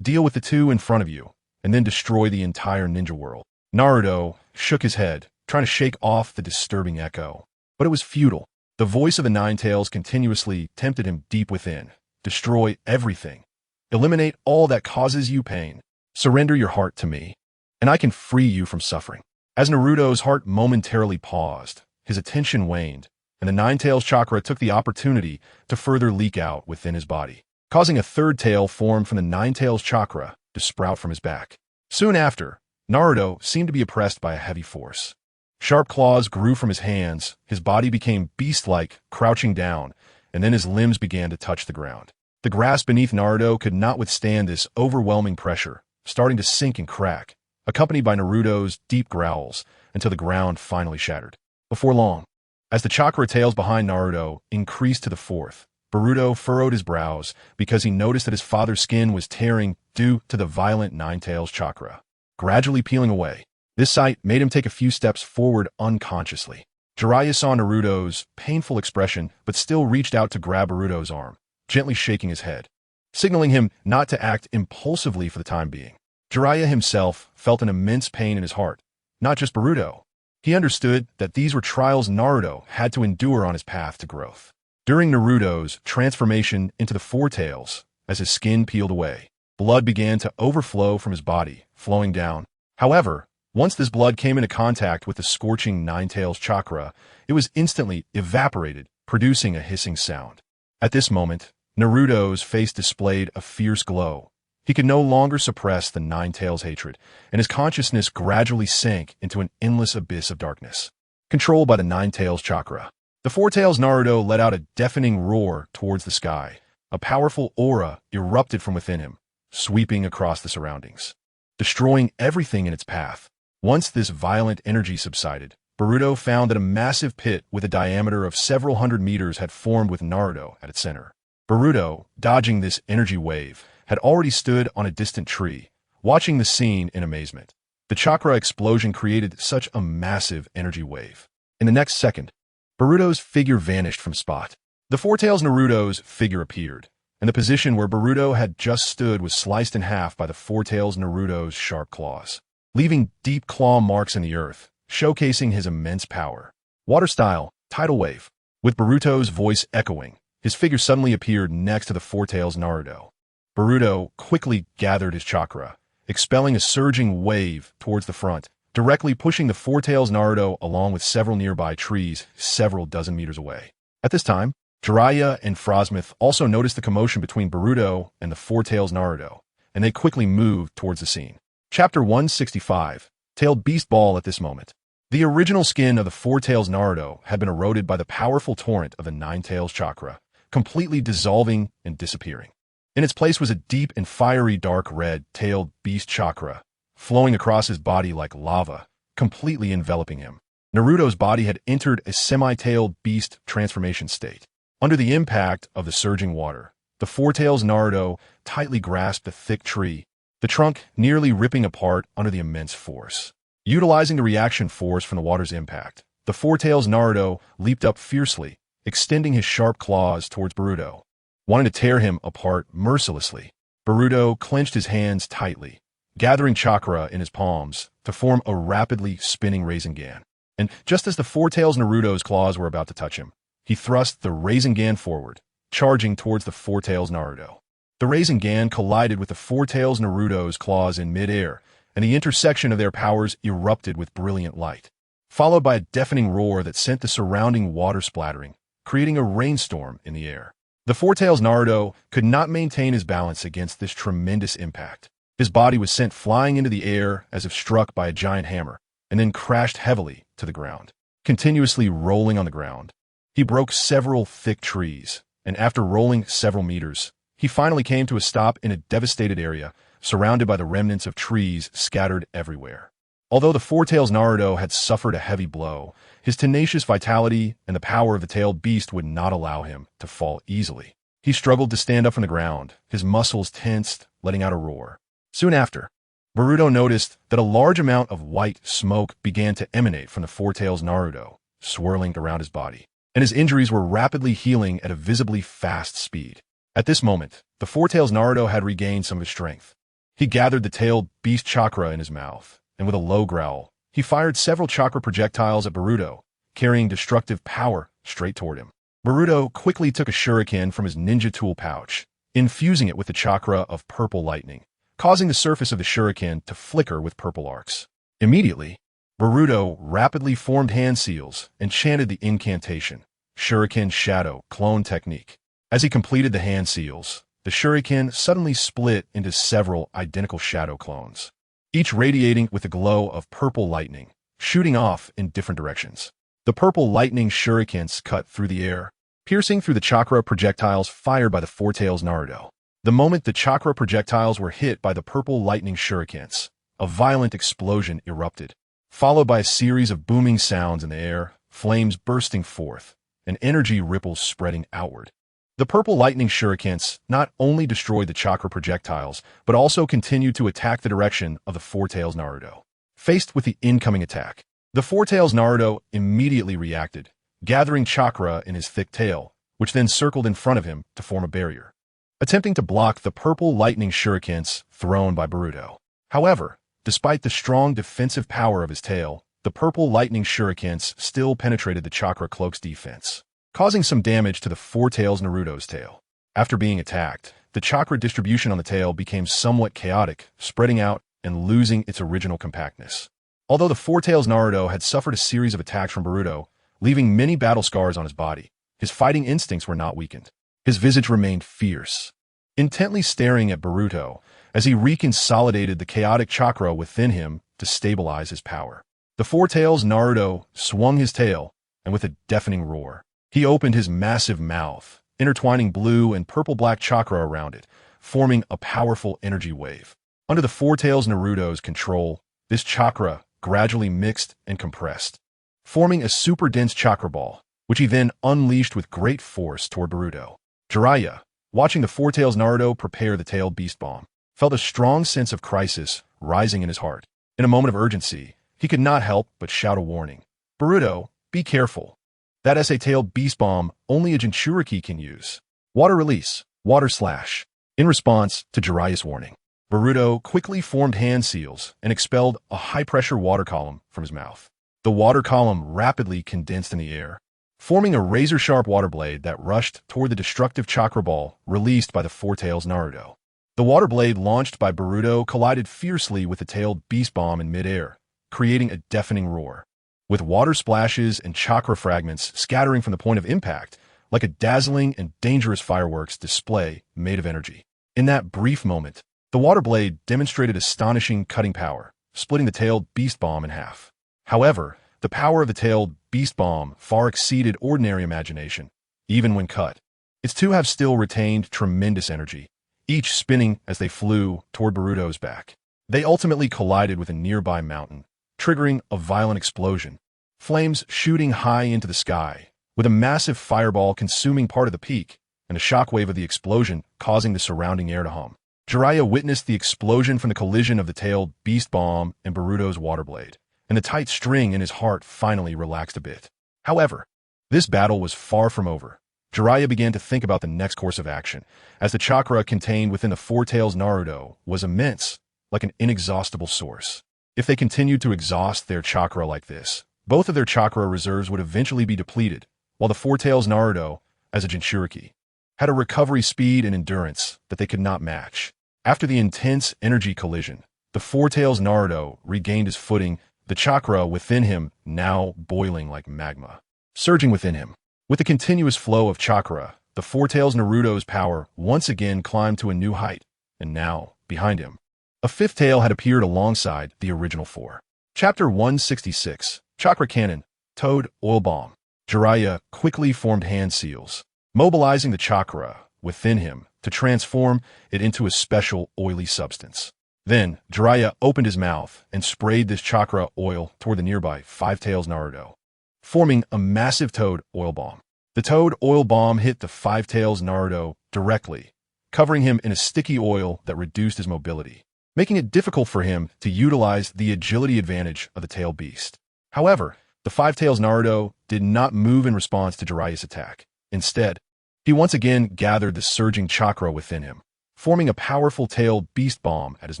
Deal with the 2 in front of you, and then destroy the entire ninja world." Naruto shook his head, trying to shake off the disturbing echo. But it was futile. The voice of the Nine Tails continuously tempted him deep within. "Destroy everything. Eliminate all that causes you pain. Surrender your heart to me, and I can free you from suffering." As Naruto's heart momentarily paused, his attention waned, and the Nine Tails chakra took the opportunity to further leak out within his body, causing a 3rd tail formed from the Nine Tails chakra to sprout from his back. Soon after, Naruto seemed to be oppressed by a heavy force. Sharp claws grew from his hands, his body became beast-like, crouching down, and then his limbs began to touch the ground. The grass beneath Naruto could not withstand this overwhelming pressure, starting to sink and crack, accompanied by Naruto's deep growls, until the ground finally shattered. Before long, as the chakra tails behind Naruto increased to the 4th, Boruto furrowed his brows because he noticed that his father's skin was tearing due to the violent Nine Tails chakra, gradually peeling away. This sight made him take a few steps forward unconsciously. Jiraiya saw Naruto's painful expression but still reached out to grab Boruto's arm, gently shaking his head, signaling him not to act impulsively for the time being. Jiraiya himself felt an immense pain in his heart, not just Boruto. He understood that these were trials Naruto had to endure on his path to growth. During Naruto's transformation into the 4 tails, as his skin peeled away, blood began to overflow from his body, flowing down. However, once this blood came into contact with the scorching Nine Tails chakra, it was instantly evaporated, producing a hissing sound. At this moment, Naruto's face displayed a fierce glow. He could no longer suppress the Nine Tails hatred, and his consciousness gradually sank into an endless abyss of darkness, controlled by the Nine Tails chakra. The 4 tails Naruto let out a deafening roar towards the sky. A powerful aura erupted from within him, sweeping across the surroundings, destroying everything in its path. Once this violent energy subsided, Boruto found that a massive pit with a diameter of several hundred meters had formed with Naruto at its center. Boruto, dodging this energy wave, had already stood on a distant tree, watching the scene in amazement. The chakra explosion created such a massive energy wave. In the next second, Boruto's figure vanished from spot. The 4 tails Naruto's figure appeared, and the position where Boruto had just stood was sliced in half by the 4 tails Naruto's sharp claws, leaving deep claw marks in the earth, showcasing his immense power. Water style, tidal wave. With Boruto's voice echoing, his figure suddenly appeared next to the Four Tails Naruto. Boruto quickly gathered his chakra, expelling a surging wave towards the front, directly pushing the Four Tails Naruto along with several nearby trees several dozen meters away. At this time, Jiraiya and Frosmith also noticed the commotion between Boruto and the Four Tails Naruto, and they quickly moved towards the scene. Chapter 165, Tailed Beast Ball. At this moment, the original skin of the Four Tails Naruto had been eroded by the powerful torrent of the Nine Tails chakra, completely dissolving and disappearing. In its place was a deep and fiery dark red tailed beast chakra, flowing across his body like lava, completely enveloping him. Naruto's body had entered a semi-tailed beast transformation state. Under the impact of the surging water, the Four Tails Naruto tightly grasped a thick tree, the trunk nearly ripping apart under the immense force. Utilizing the reaction force from the water's impact, the Four Tails Naruto leaped up fiercely, extending his sharp claws towards Boruto, wanting to tear him apart mercilessly. Boruto clenched his hands tightly, gathering chakra in his palms to form a rapidly spinning Rasengan. And just as the Four Tails Naruto's claws were about to touch him, he thrust the Rasengan forward, charging towards the Four Tails Naruto. The Rasengan collided with the Four Tails Naruto's claws in midair, and the intersection of their powers erupted with brilliant light, followed by a deafening roar that sent the surrounding water splattering, creating a rainstorm in the air. The Four Tails Naruto could not maintain his balance against this tremendous impact. His body was sent flying into the air as if struck by a giant hammer, and then crashed heavily to the ground, continuously rolling on the ground. He broke several thick trees, and after rolling several meters, he finally came to a stop in a devastated area, surrounded by the remnants of trees scattered everywhere. Although the Four Tails Naruto had suffered a heavy blow, his tenacious vitality and the power of the tailed beast would not allow him to fall easily. He struggled to stand up from the ground, his muscles tensed, letting out a roar. Soon after, Boruto noticed that a large amount of white smoke began to emanate from the Four Tails Naruto, swirling around his body, and his injuries were rapidly healing at a visibly fast speed. At this moment, the Four Tails Naruto had regained some of his strength. He gathered the tailed beast chakra in his mouth, and with a low growl, he fired several chakra projectiles at Boruto, carrying destructive power straight toward him. Boruto quickly took a shuriken from his ninja tool pouch, infusing it with the chakra of purple lightning, causing the surface of the shuriken to flicker with purple arcs. Immediately, Boruto rapidly formed hand seals and chanted the incantation, Shuriken Shadow Clone Technique. As he completed the hand seals, the shuriken suddenly split into several identical shadow clones, each radiating with a glow of purple lightning, shooting off in different directions. The purple lightning shurikens cut through the air, piercing through the chakra projectiles fired by the Four Tails Naruto. The moment the chakra projectiles were hit by the purple lightning shurikens, a violent explosion erupted, followed by a series of booming sounds in the air, flames bursting forth, and energy ripples spreading outward. The purple lightning shurikens not only destroyed the chakra projectiles, but also continued to attack the direction of the Four Tails Naruto. Faced with the incoming attack, the Four Tails Naruto immediately reacted, gathering chakra in his thick tail, which then circled in front of him to form a barrier, attempting to block the purple lightning shurikens thrown by Boruto. However, despite the strong defensive power of his tail, the purple lightning shurikens still penetrated the chakra cloak's defense, causing some damage to the Four Tails Naruto's tail. After being attacked, the chakra distribution on the tail became somewhat chaotic, spreading out and losing its original compactness. Although the Four Tails Naruto had suffered a series of attacks from Boruto, leaving many battle scars on his body, his fighting instincts were not weakened. His visage remained fierce, intently staring at Boruto as he reconsolidated the chaotic chakra within him to stabilize his power. The Four Tails Naruto swung his tail, and with a deafening roar, he opened his massive mouth, intertwining blue and purple-black chakra around it, forming a powerful energy wave. Under the Four Tails Naruto's control, this chakra gradually mixed and compressed, forming a super-dense chakra ball, which he then unleashed with great force toward Boruto. Jiraiya, watching the Four Tails Naruto prepare the tailed beast bomb, felt a strong sense of crisis rising in his heart. In a moment of urgency, he could not help but shout a warning. Boruto, be careful. That is a tailed beast bomb only a Jinchuriki can use. Water release, water slash. In response to Jiraiya's warning, Boruto quickly formed hand seals and expelled a high-pressure water column from his mouth. The water column rapidly condensed in the air, forming a razor-sharp water blade that rushed toward the destructive chakra ball released by the Four Tails Naruto. The water blade launched by Boruto collided fiercely with the tailed beast bomb in midair, creating a deafening roar. With water splashes and chakra fragments scattering from the point of impact, like a dazzling and dangerous fireworks display made of energy. In that brief moment, the water blade demonstrated astonishing cutting power, splitting the tailed beast bomb in half. However, the power of the tailed beast bomb far exceeded ordinary imagination, even when cut. Its two halves still retained tremendous energy, each spinning as they flew toward Boruto's back. They ultimately collided with a nearby mountain, triggering a violent explosion, flames shooting high into the sky, with a massive fireball consuming part of the peak, and a shockwave of the explosion causing the surrounding air to hum. Jiraiya witnessed the explosion from the collision of the tailed beast bomb and Boruto's water blade, and the tight string in his heart finally relaxed a bit. However, this battle was far from over. Jiraiya began to think about the next course of action, as the chakra contained within the Four Tails Naruto was immense, like an inexhaustible source. If they continued to exhaust their chakra like this, both of their chakra reserves would eventually be depleted, while the Four Tails Naruto, as a Jinchuriki, had a recovery speed and endurance that they could not match. After the intense energy collision, the Four Tails Naruto regained his footing, the chakra within him now boiling like magma, surging within him. With the continuous flow of chakra, the Four Tails Naruto's power once again climbed to a new height, and now, behind him, a fifth tail had appeared alongside the original four. Chapter 166, Chakra Cannon, Toad Oil Bomb. Jiraiya quickly formed hand seals, mobilizing the chakra within him to transform it into a special oily substance. Then, Jiraiya opened his mouth and sprayed this chakra oil toward the nearby Five Tails Naruto, forming a massive toad oil bomb. The toad oil bomb hit the Five Tails Naruto directly, covering him in a sticky oil that reduced his mobility, making it difficult for him to utilize the agility advantage of the tail beast. However, the Five Tails Naruto did not move in response to Jiraiya's attack. Instead, he once again gathered the surging chakra within him, forming a powerful tailed beast bomb at his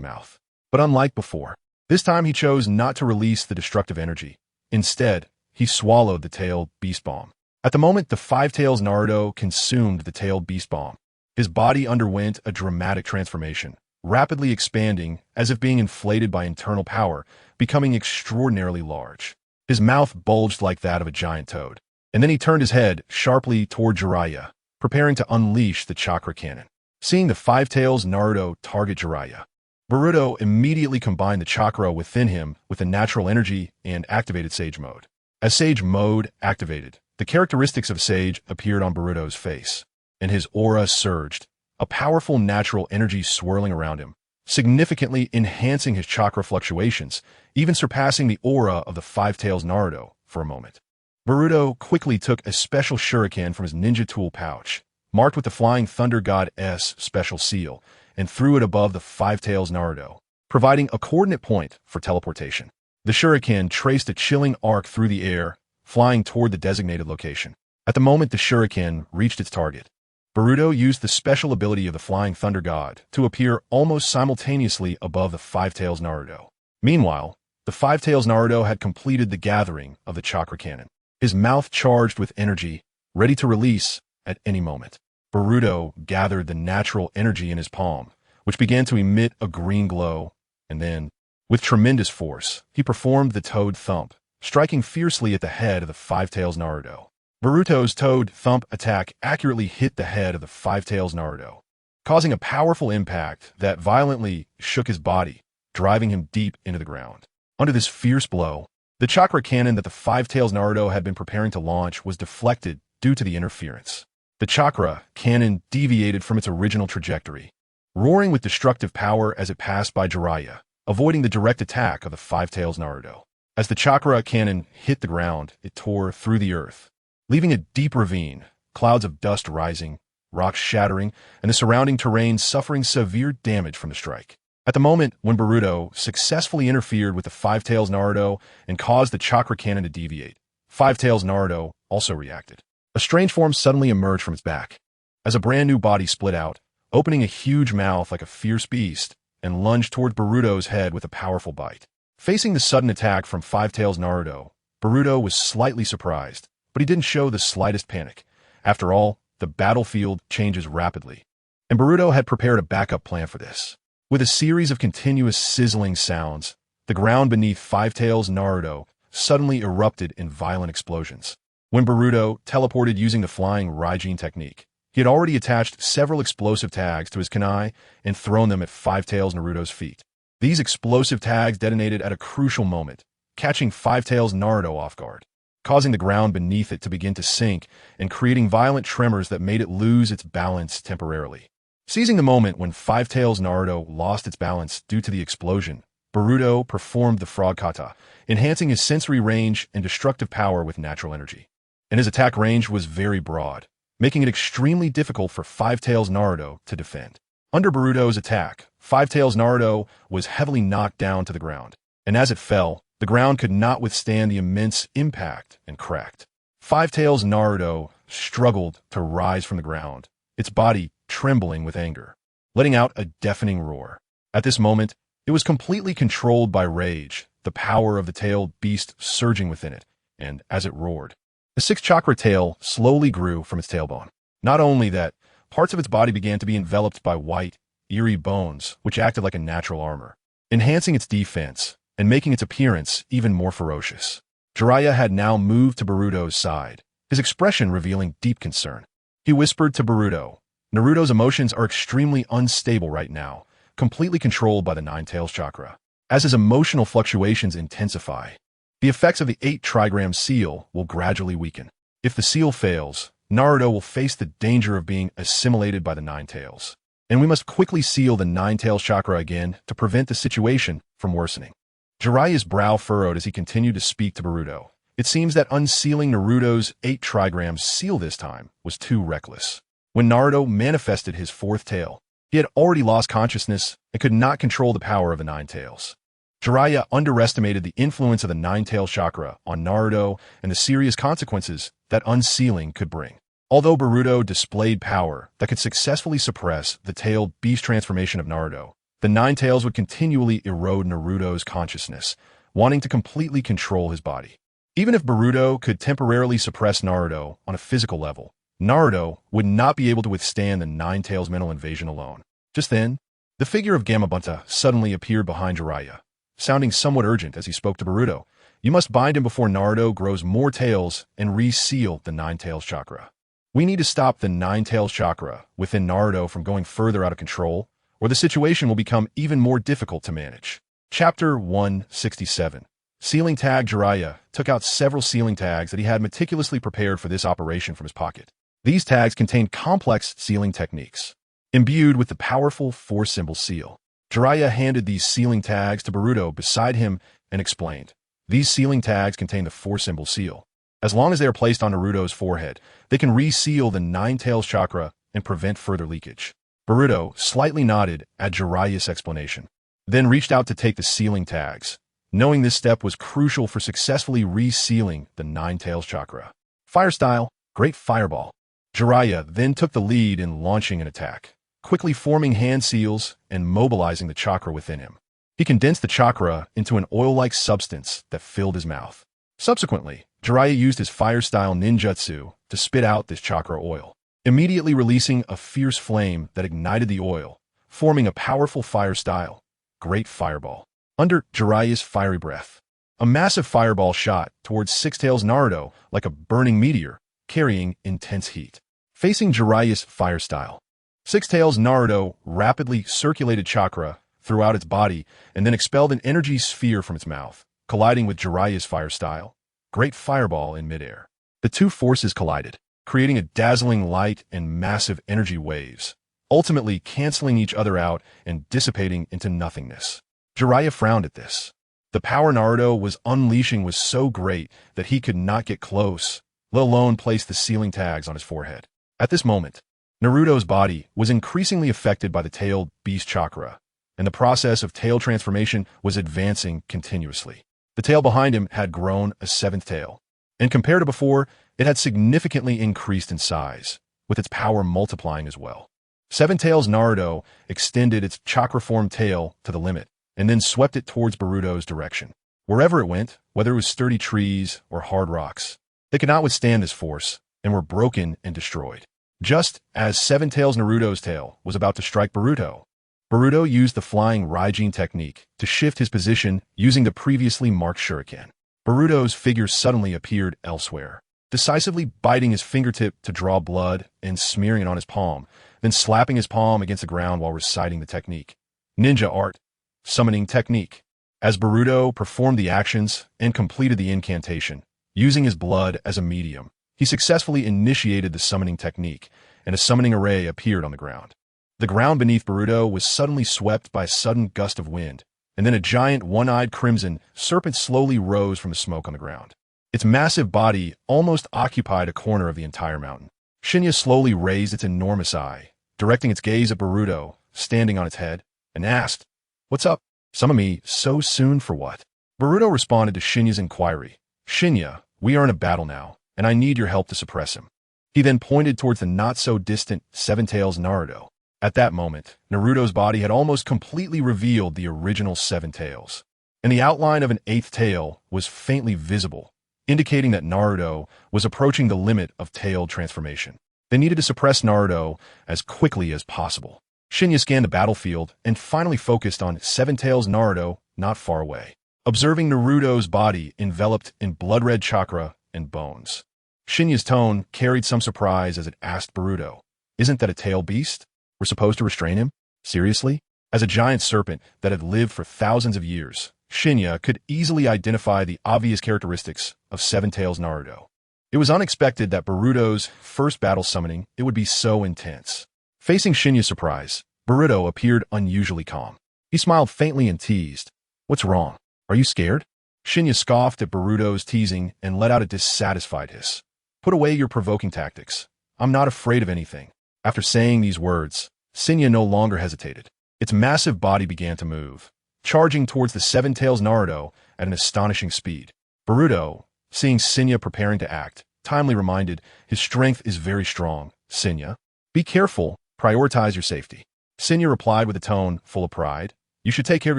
mouth. But unlike before, this time he chose not to release the destructive energy. Instead, he swallowed the tailed beast bomb. At the moment the Five Tails Naruto consumed the tailed beast bomb, his body underwent a dramatic transformation, rapidly expanding as if being inflated by internal power, becoming extraordinarily large. His mouth bulged like that of a giant toad, and then he turned his head sharply toward Jiraiya, preparing to unleash the chakra cannon. Seeing the Five Tails Naruto target Jiraiya, Boruto immediately combined the chakra within him with the natural energy and activated Sage Mode. As Sage Mode activated, the characteristics of Sage appeared on Boruto's face, and his aura surged, a powerful natural energy swirling around him, significantly enhancing his chakra fluctuations, even surpassing the aura of the Five Tails Naruto for a moment. Boruto quickly took a special shuriken from his ninja tool pouch, marked with the Flying Thunder God's special seal, and threw it above the Five Tails Naruto, providing a coordinate point for teleportation. The shuriken traced a chilling arc through the air, flying toward the designated location. At the moment the shuriken reached its target, Boruto used the special ability of the Flying Thunder God to appear almost simultaneously above the Five Tails Naruto. Meanwhile, the Five Tails Naruto had completed the gathering of the chakra cannon, his mouth charged with energy, ready to release at any moment. Boruto gathered the natural energy in his palm, which began to emit a green glow, and then, with tremendous force, he performed the Toad Thump, striking fiercely at the head of the Five Tails Naruto. Boruto's Toad Thump attack accurately hit the head of the Five Tails Naruto, causing a powerful impact that violently shook his body, driving him deep into the ground. Under this fierce blow, the chakra cannon that the Five Tails Naruto had been preparing to launch was deflected due to the interference. The chakra cannon deviated from its original trajectory, roaring with destructive power as it passed by Jiraiya, avoiding the direct attack of the Five Tails Naruto. As the chakra cannon hit the ground, it tore through the earth, leaving a deep ravine, clouds of dust rising, rocks shattering, and the surrounding terrain suffering severe damage from the strike. At the moment when Boruto successfully interfered with the Five Tails Naruto and caused the chakra cannon to deviate, Five Tails Naruto also reacted. A strange form suddenly emerged from its back. As a brand new body split out, opening a huge mouth like a fierce beast, and lunged toward Boruto's head with a powerful bite. Facing the sudden attack from Five Tails Naruto, Boruto was slightly surprised, but he didn't show the slightest panic. After all, the battlefield changes rapidly, and Boruto had prepared a backup plan for this. With a series of continuous sizzling sounds, the ground beneath Five Tails Naruto suddenly erupted in violent explosions. When Boruto teleported using the flying Raijin technique, he had already attached several explosive tags to his kunai and thrown them at Five Tails Naruto's feet. These explosive tags detonated at a crucial moment, catching Five Tails Naruto off guard, causing the ground beneath it to begin to sink and creating violent tremors that made it lose its balance temporarily. Seizing the moment when Five Tails Naruto lost its balance due to the explosion, Boruto performed the frog kata, enhancing his sensory range and destructive power with natural energy. And his attack range was very broad, making it extremely difficult for Five Tails Naruto to defend. Under Boruto's attack, Five Tails Naruto was heavily knocked down to the ground, and as it fell, the ground could not withstand the immense impact and cracked. Five Tails Naruto struggled to rise from the ground, its body trembling with anger, letting out a deafening roar. At this moment, it was completely controlled by rage, the power of the tailed beast surging within it, and as it roared, the six-chakra tail slowly grew from its tailbone. Not only that, parts of its body began to be enveloped by white, eerie bones, which acted like a natural armor, enhancing its defense and making its appearance even more ferocious. Jiraiya had now moved to Boruto's side, his expression revealing deep concern. He whispered to Boruto, "Naruto's emotions are extremely unstable right now, completely controlled by the Nine Tails chakra. As his emotional fluctuations intensify, the effects of the 8 trigram seal will gradually weaken. If the seal fails, Naruto will face the danger of being assimilated by the Nine Tails, and we must quickly seal the Nine Tails chakra again to prevent the situation from worsening." Jiraiya's brow furrowed as he continued to speak to Boruto. It seems that unsealing Naruto's 8 trigram seal this time was too reckless. When Naruto manifested his 4th tail, he had already lost consciousness and could not control the power of the Nine Tails. Jiraiya underestimated the influence of the Nine Tails chakra on Naruto and the serious consequences that unsealing could bring. Although Boruto displayed power that could successfully suppress the tailed beast transformation of Naruto, the Nine Tails would continually erode Naruto's consciousness, wanting to completely control his body. Even if Boruto could temporarily suppress Naruto on a physical level, Naruto would not be able to withstand the Nine Tails mental invasion alone. Just then, the figure of Gamabunta suddenly appeared behind Jiraiya, sounding somewhat urgent as he spoke to Boruto. "You must bind him before Naruto grows more tails and reseal the Nine Tails chakra. We need to stop the Nine Tails chakra within Naruto from going further out of control, or the situation will become even more difficult to manage." Chapter 167. Sealing Tag. Jiraiya took out several sealing tags that he had meticulously prepared for this operation from his pocket. These tags contained complex sealing techniques, imbued with the powerful 4-symbol seal. Jiraiya handed these sealing tags to Boruto beside him and explained, "These sealing tags contain the 4-symbol seal. As long as they are placed on Naruto's forehead, they can reseal the Nine Tails chakra and prevent further leakage." Boruto slightly nodded at Jiraiya's explanation, then reached out to take the sealing tags, knowing this step was crucial for successfully resealing the Nine Tails chakra. Fire style, Great Fireball. Jiraiya then took the lead in launching an attack, quickly forming hand seals and mobilizing the chakra within him. He condensed the chakra into an oil-like substance that filled his mouth. Subsequently, Jiraiya used his fire-style ninjutsu to spit out this chakra oil, immediately releasing a fierce flame that ignited the oil, forming a powerful fire style, Great Fireball. Under Jiraiya's fiery breath, a massive fireball shot towards Six Tails Naruto like a burning meteor, carrying intense heat. Facing Jiraiya's fire style, Six Tails Naruto rapidly circulated chakra throughout its body and then expelled an energy sphere from its mouth, colliding with Jiraiya's fire style, Great Fireball in midair. The two forces collided, creating a dazzling light and massive energy waves, ultimately canceling each other out and dissipating into nothingness. Jiraiya frowned at this. The power Naruto was unleashing was so great that he could not get close, let alone place the sealing tags on his forehead. At this moment, Naruto's body was increasingly affected by the tailed beast chakra, and the process of tail transformation was advancing continuously. The tail behind him had grown a 7th tail, and compared to before, it had significantly increased in size, with its power multiplying as well. Seven Tails Naruto extended its chakra-formed tail to the limit, and then swept it towards Boruto's direction. Wherever it went, whether it was sturdy trees or hard rocks, they could not withstand this force, and were broken and destroyed. Just as Seven Tails Naruto's tail was about to strike Boruto, Boruto used the flying Raijin technique to shift his position using the previously marked shuriken. Boruto's figure suddenly appeared elsewhere, decisively biting his fingertip to draw blood and smearing it on his palm, then slapping his palm against the ground while reciting the technique. Ninja art. Summoning technique. As Boruto performed the actions and completed the incantation, using his blood as a medium, he successfully initiated the summoning technique, and a summoning array appeared on the ground. The ground beneath Boruto was suddenly swept by a sudden gust of wind, and then a giant one-eyed crimson serpent slowly rose from the smoke on the ground. Its massive body almost occupied a corner of the entire mountain. Shinya slowly raised its enormous eye, directing its gaze at Boruto, standing on its head, and asked, "What's up? Summon me so soon for what?" Boruto responded to Shinya's inquiry. "Shinya, we are in a battle now, and I need your help to suppress him." He then pointed towards the not-so-distant Seven Tails Naruto. At that moment, Naruto's body had almost completely revealed the original Seven Tails, and the outline of an eighth tail was faintly visible, indicating that Naruto was approaching the limit of tail transformation. They needed to suppress Naruto as quickly as possible. Shinya scanned the battlefield and finally focused on Seven Tails Naruto not far away, observing Naruto's body enveloped in blood-red chakra and bones. Shinya's tone carried some surprise as it asked Boruto, "Isn't that a tail beast? We're supposed to restrain him? Seriously?" As a giant serpent that had lived for thousands of years, Shinya could easily identify the obvious characteristics of Seven Tails Naruto. It was unexpected that Boruto's first battle summoning it would be so intense. Facing Shinya's surprise, Boruto appeared unusually calm. He smiled faintly and teased, "What's wrong? Are you scared?" Shinya scoffed at Boruto's teasing and let out a dissatisfied hiss. "Put away your provoking tactics. I'm not afraid of anything." After saying these words, Shinya no longer hesitated. Its massive body began to move, charging towards the Seven Tails Naruto at an astonishing speed. Boruto, seeing Shinya preparing to act, timely reminded, "His strength is very strong, Shinya. Be careful, prioritize your safety." Shinya replied with a tone full of pride, "You should take care of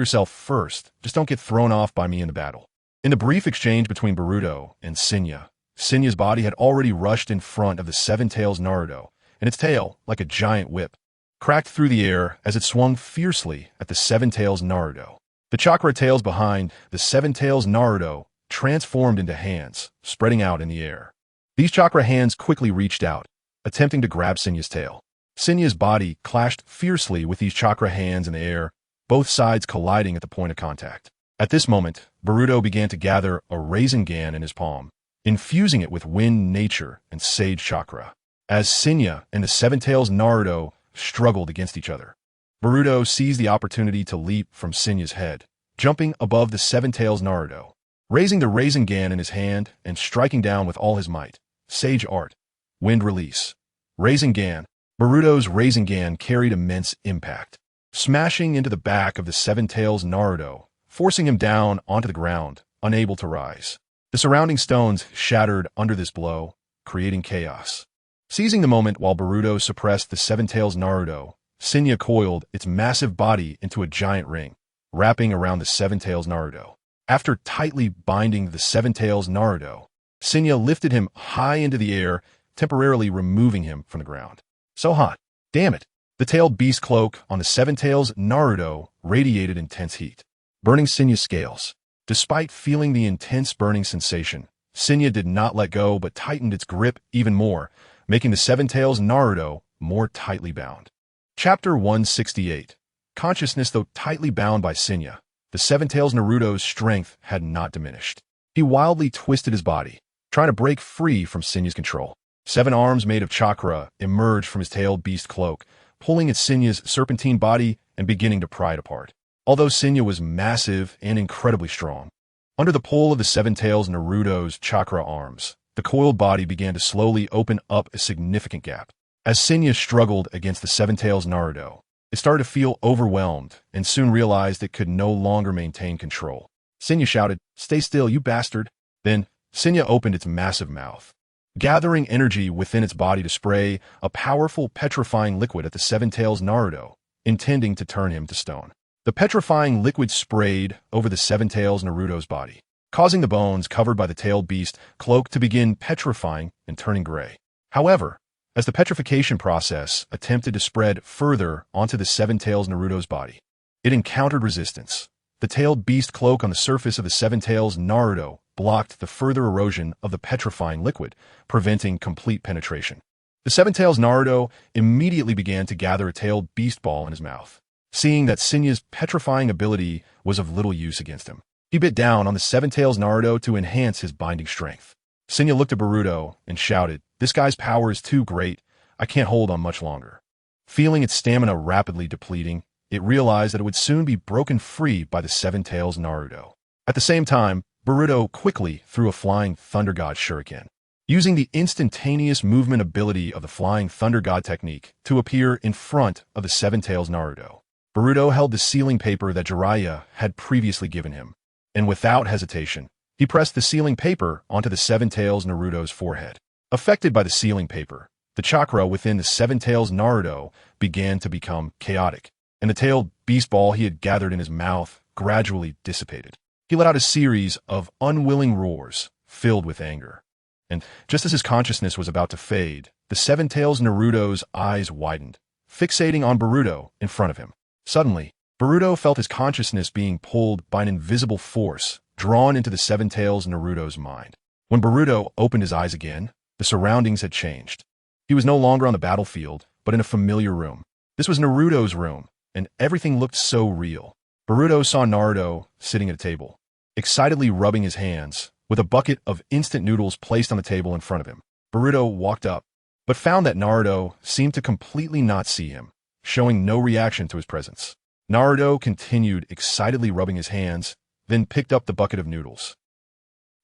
yourself first, just don't get thrown off by me in the battle." In the brief exchange between Boruto and Shinya's body had already rushed in front of the Seven Tails Naruto, and its tail, like a giant whip, cracked through the air as it swung fiercely at the Seven Tails Naruto. The chakra tails behind the Seven Tails Naruto transformed into hands, spreading out in the air. These chakra hands quickly reached out, attempting to grab Shinya's tail. Shinya's body clashed fiercely with these chakra hands in the air, both sides colliding at the point of contact. At this moment, Boruto began to gather a Rasengan in his palm, infusing it with wind nature and sage chakra. As Shinya and the Seven Tails Naruto struggled against each other, Boruto seized the opportunity to leap from Shinya's head, jumping above the Seven Tails Naruto, raising the Rasengan in his hand and striking down with all his might. Sage art. Wind release. Rasengan. Boruto's Rasengan carried immense impact, smashing into the back of the Seven Tails Naruto, forcing him down onto the ground, unable to rise. The surrounding stones shattered under this blow, creating chaos. Seizing the moment while Boruto suppressed the Seven Tails Naruto, Shinya coiled its massive body into a giant ring, wrapping around the Seven Tails Naruto. After tightly binding the Seven Tails Naruto, Shinya lifted him high into the air, temporarily removing him from the ground. So hot. Damn it. The tailed beast cloak on the Seven Tails Naruto radiated intense heat, burning Shinya's scales. Despite feeling the intense burning sensation, Shinya did not let go but tightened its grip even more, making the Seven Tails Naruto more tightly bound. Chapter 168. Consciousness. Though tightly bound by Shinya, the Seven Tails Naruto's strength had not diminished. He wildly twisted his body, trying to break free from Shinya's control. Seven arms made of chakra emerged from his tailed beast cloak, pulling at Shinya's serpentine body and beginning to pry it apart. Although Shinya was massive and incredibly strong, under the pull of the Seven Tails Naruto's chakra arms, the coiled body began to slowly open up a significant gap. As Shinya struggled against the Seven Tails Naruto, it started to feel overwhelmed and soon realized it could no longer maintain control. Shinya shouted, "Stay still, you bastard!" Then, Shinya opened its massive mouth, gathering energy within its body to spray a powerful petrifying liquid at the Seven Tails Naruto, intending to turn him to stone. The petrifying liquid sprayed over the Seven Tails Naruto's body, causing the bones covered by the tailed beast cloak to begin petrifying and turning gray. However, as the petrification process attempted to spread further onto the Seven Tails Naruto's body, it encountered resistance. The tailed beast cloak on the surface of the Seven Tails Naruto blocked the further erosion of the petrifying liquid, preventing complete penetration. The Seven Tails Naruto immediately began to gather a tailed beast ball in his mouth. Seeing that Sinya's petrifying ability was of little use against him, he bit down on the Seven Tails Naruto to enhance his binding strength. Sinya looked at Boruto and shouted, "This guy's power is too great. I can't hold on much longer." Feeling its stamina rapidly depleting, it realized that it would soon be broken free by the Seven Tails Naruto. At the same time, Boruto quickly threw a flying Thunder God Shuriken, using the instantaneous movement ability of the Flying Thunder God technique to appear in front of the Seven Tails Naruto. Boruto held the sealing paper that Jiraiya had previously given him, and without hesitation, he pressed the sealing paper onto the Seven Tails Naruto's forehead. Affected by the sealing paper, the chakra within the Seven Tails Naruto began to become chaotic, and the tailed beast ball he had gathered in his mouth gradually dissipated. He let out a series of unwilling roars, filled with anger. And just as his consciousness was about to fade, the Seven Tails Naruto's eyes widened, fixating on Boruto in front of him. Suddenly, Boruto felt his consciousness being pulled by an invisible force drawn into the Seven Tails Naruto's mind. When Boruto opened his eyes again, the surroundings had changed. He was no longer on the battlefield, but in a familiar room. This was Naruto's room, and everything looked so real. Boruto saw Naruto sitting at a table, excitedly rubbing his hands, with a bucket of instant noodles placed on the table in front of him. Boruto walked up, but found that Naruto seemed to completely not see him, showing no reaction to his presence. Naruto continued excitedly rubbing his hands, then picked up the bucket of noodles.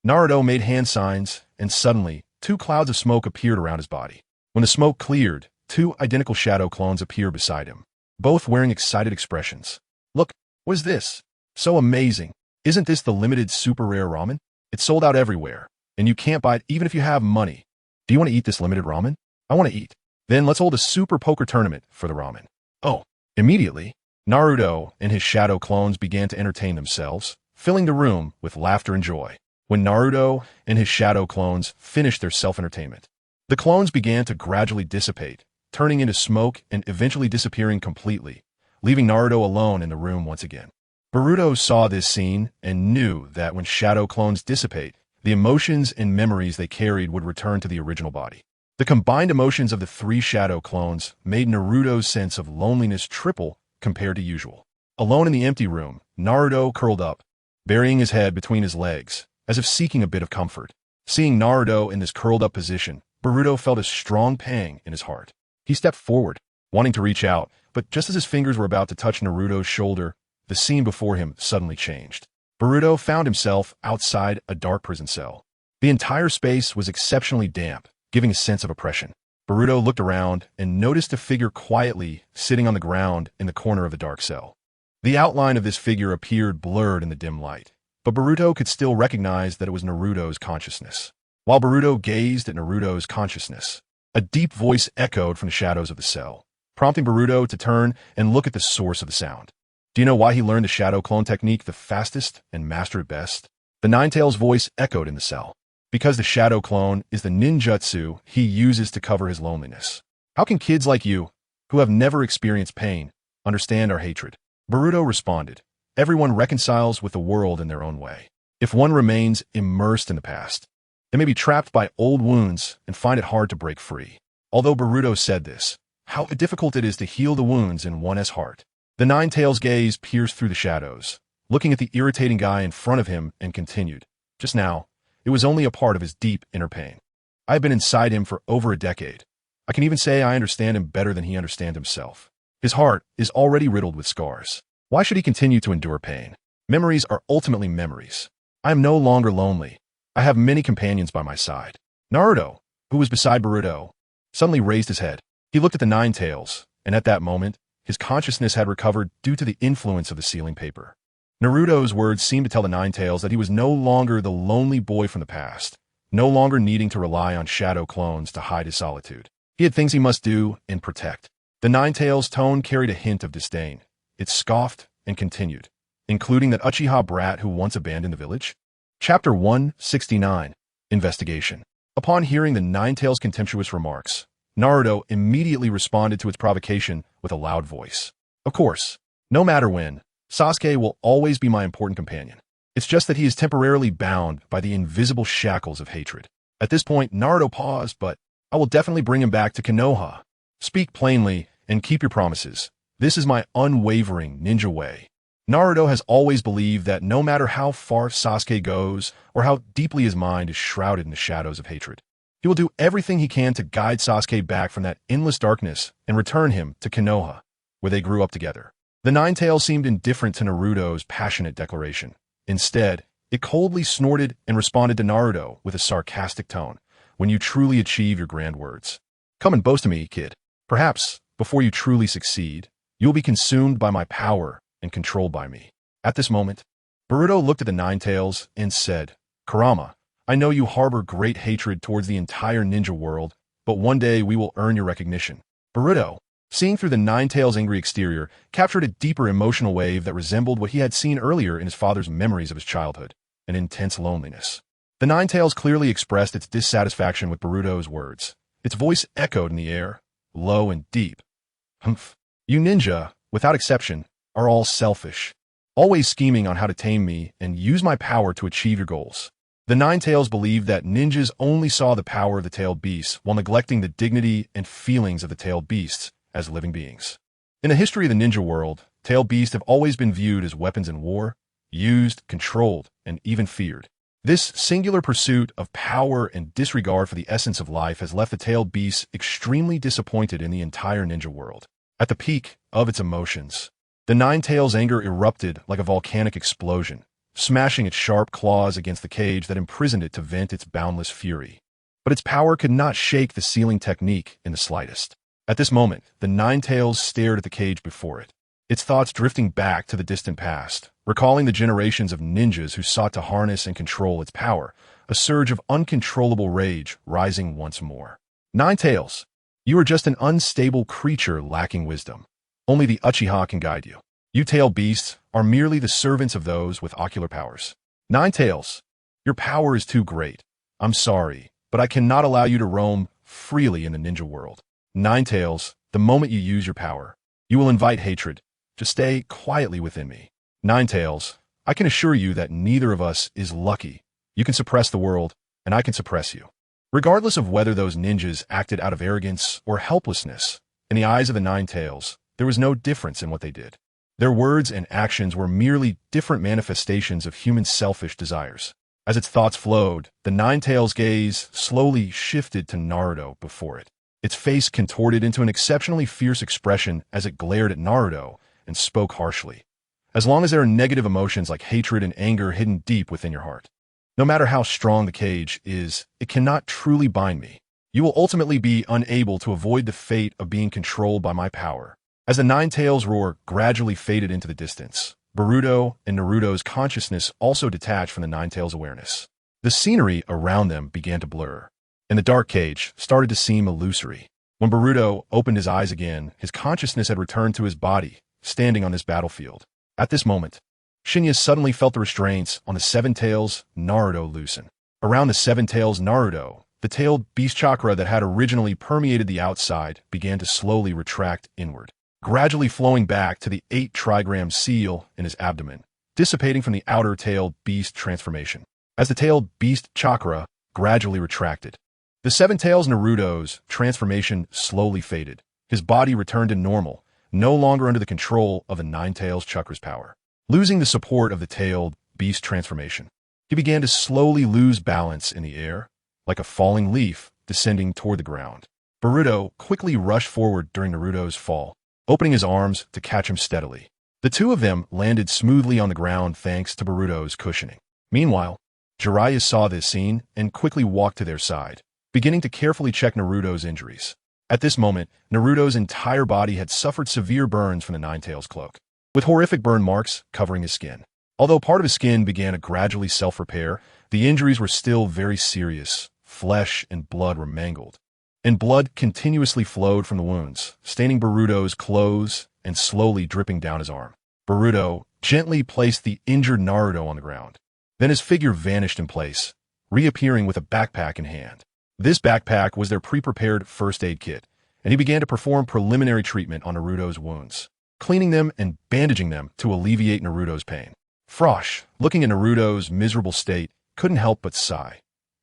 Naruto made hand signs, and suddenly, 2 clouds of smoke appeared around his body. When the smoke cleared, 2 identical shadow clones appeared beside him, both wearing excited expressions. "Look, what is this? So amazing. Isn't this the limited super rare ramen? It's sold out everywhere, and you can't buy it even if you have money. Do you want to eat this limited ramen? I want to eat. Then let's hold a super poker tournament for the ramen." Oh, immediately, Naruto and his shadow clones began to entertain themselves, filling the room with laughter and joy. When Naruto and his shadow clones finished their self-entertainment, the clones began to gradually dissipate, turning into smoke and eventually disappearing completely, leaving Naruto alone in the room once again. Boruto saw this scene and knew that when shadow clones dissipate, the emotions and memories they carried would return to the original body. The combined emotions of the 3 shadow clones made Naruto's sense of loneliness triple compared to usual. Alone in the empty room, Naruto curled up, burying his head between his legs, as if seeking a bit of comfort. Seeing Naruto in this curled-up position, Boruto felt a strong pang in his heart. He stepped forward, wanting to reach out, but just as his fingers were about to touch Naruto's shoulder, the scene before him suddenly changed. Boruto found himself outside a dark prison cell. The entire space was exceptionally damp, giving a sense of oppression. Boruto looked around and noticed a figure quietly sitting on the ground in the corner of the dark cell. The outline of this figure appeared blurred in the dim light, but Boruto could still recognize that it was Naruto's consciousness. While Boruto gazed at Naruto's consciousness, a deep voice echoed from the shadows of the cell, prompting Boruto to turn and look at the source of the sound. Do you know why he learned the shadow clone technique the fastest and mastered it best? The Ninetales voice echoed in the cell. Because the shadow clone is the ninjutsu he uses to cover his loneliness. How can kids like you, who have never experienced pain, understand our hatred? Boruto responded, everyone reconciles with the world in their own way. If one remains immersed in the past, they may be trapped by old wounds and find it hard to break free. Although Boruto said this, how difficult it is to heal the wounds in one's heart. The Ninetales gaze pierced through the shadows, looking at the irritating guy in front of him and continued, just now, it was only a part of his deep inner pain. I have been inside him for over a decade. I can even say I understand him better than he understands himself. His heart is already riddled with scars. Why should he continue to endure pain? Memories are ultimately memories. I am no longer lonely. I have many companions by my side. Naruto, who was beside Boruto, suddenly raised his head. He looked at the Ninetales, and at that moment, his consciousness had recovered due to the influence of the sealing paper. Naruto's words seemed to tell the Ninetales that he was no longer the lonely boy from the past, no longer needing to rely on shadow clones to hide his solitude. He had things he must do and protect. The Ninetales' tone carried a hint of disdain. It scoffed and continued, including that Uchiha brat who once abandoned the village. Chapter 169, Investigation. Upon hearing the Ninetales' contemptuous remarks, Naruto immediately responded to its provocation with a loud voice. Of course, no matter when, Sasuke will always be my important companion. It's just that he is temporarily bound by the invisible shackles of hatred. At this point, Naruto paused, but I will definitely bring him back to Konoha. Speak plainly and keep your promises. This is my unwavering ninja way. Naruto has always believed that no matter how far Sasuke goes or how deeply his mind is shrouded in the shadows of hatred, he will do everything he can to guide Sasuke back from that endless darkness and return him to Konoha, where they grew up together. The Ninetales seemed indifferent to Naruto's passionate declaration. Instead, it coldly snorted and responded to Naruto with a sarcastic tone. When you truly achieve your grand words, come and boast to me, kid. Perhaps, before you truly succeed, you will be consumed by my power and controlled by me. At this moment, Boruto looked at the Ninetales and said, Kurama, I know you harbor great hatred towards the entire ninja world, but one day we will earn your recognition. Boruto, seeing through the Ninetales' angry exterior, captured a deeper emotional wave that resembled what he had seen earlier in his father's memories of his childhood, an intense loneliness. The Ninetales clearly expressed its dissatisfaction with Boruto's words. Its voice echoed in the air, low and deep. Humph. You ninja, without exception, are all selfish, always scheming on how to tame me and use my power to achieve your goals. The Ninetales believed that ninjas only saw the power of the tailed beasts while neglecting the dignity and feelings of the tailed beasts as living beings. In the history of the ninja world, tailed beasts have always been viewed as weapons in war, used, controlled, and even feared. This singular pursuit of power and disregard for the essence of life has left the tailed beasts extremely disappointed in the entire ninja world. At the peak of its emotions, the Ninetales' anger erupted like a volcanic explosion, smashing its sharp claws against the cage that imprisoned it to vent its boundless fury. But its power could not shake the sealing technique in the slightest. At this moment, the Ninetales stared at the cage before it, its thoughts drifting back to the distant past, recalling the generations of ninjas who sought to harness and control its power, a surge of uncontrollable rage rising once more. Ninetales, you are just an unstable creature lacking wisdom. Only the Uchiha can guide you. You tailed beasts are merely the servants of those with ocular powers. Ninetales, your power is too great. I'm sorry, but I cannot allow you to roam freely in the ninja world. Ninetales, the moment you use your power, you will invite hatred. Just stay quietly within me. Ninetales, I can assure you that neither of us is lucky. You can suppress the world, and I can suppress you. Regardless of whether those ninjas acted out of arrogance or helplessness, in the eyes of the Ninetales, there was no difference in what they did. Their words and actions were merely different manifestations of human selfish desires. As its thoughts flowed, the Ninetales' gaze slowly shifted to Naruto before it. Its face contorted into an exceptionally fierce expression as it glared at Naruto and spoke harshly. As long as there are negative emotions like hatred and anger hidden deep within your heart, no matter how strong the cage is, it cannot truly bind me. You will ultimately be unable to avoid the fate of being controlled by my power. As the Ninetales' roar gradually faded into the distance, Boruto and Naruto's consciousness also detached from the Ninetales' awareness. The scenery around them began to blur, and the dark cage started to seem illusory. When Boruto opened his eyes again, his consciousness had returned to his body, standing on this battlefield. At this moment, Shinya suddenly felt the restraints on the Seven Tails Naruto loosen. Around the Seven Tails Naruto, the tailed beast chakra that had originally permeated the outside began to slowly retract inward, gradually flowing back to the 8-trigram seal in his abdomen, dissipating from the outer tailed beast transformation. As the tailed beast chakra gradually retracted, the Seven Tails Naruto's transformation slowly faded. His body returned to normal, no longer under the control of the Ninetales chakra's power. Losing the support of the tailed beast transformation, he began to slowly lose balance in the air, like a falling leaf descending toward the ground. Boruto quickly rushed forward during Naruto's fall, opening his arms to catch him steadily. The two of them landed smoothly on the ground thanks to Boruto's cushioning. Meanwhile, Jiraiya saw this scene and quickly walked to their side, beginning to carefully check Naruto's injuries. At this moment, Naruto's entire body had suffered severe burns from the Ninetales cloak, with horrific burn marks covering his skin. Although part of his skin began to gradually self-repair, The injuries were still very serious. Flesh and blood were mangled, and blood continuously flowed from the wounds, staining Boruto's clothes and slowly dripping down his arm. Boruto gently placed the injured Naruto on the ground. Then his figure vanished in place, reappearing with a backpack in hand. This backpack was their pre-prepared first aid kit, and he began to perform preliminary treatment on Naruto's wounds, cleaning them and bandaging them to alleviate Naruto's pain. Frosh, looking at Naruto's miserable state, couldn't help but sigh.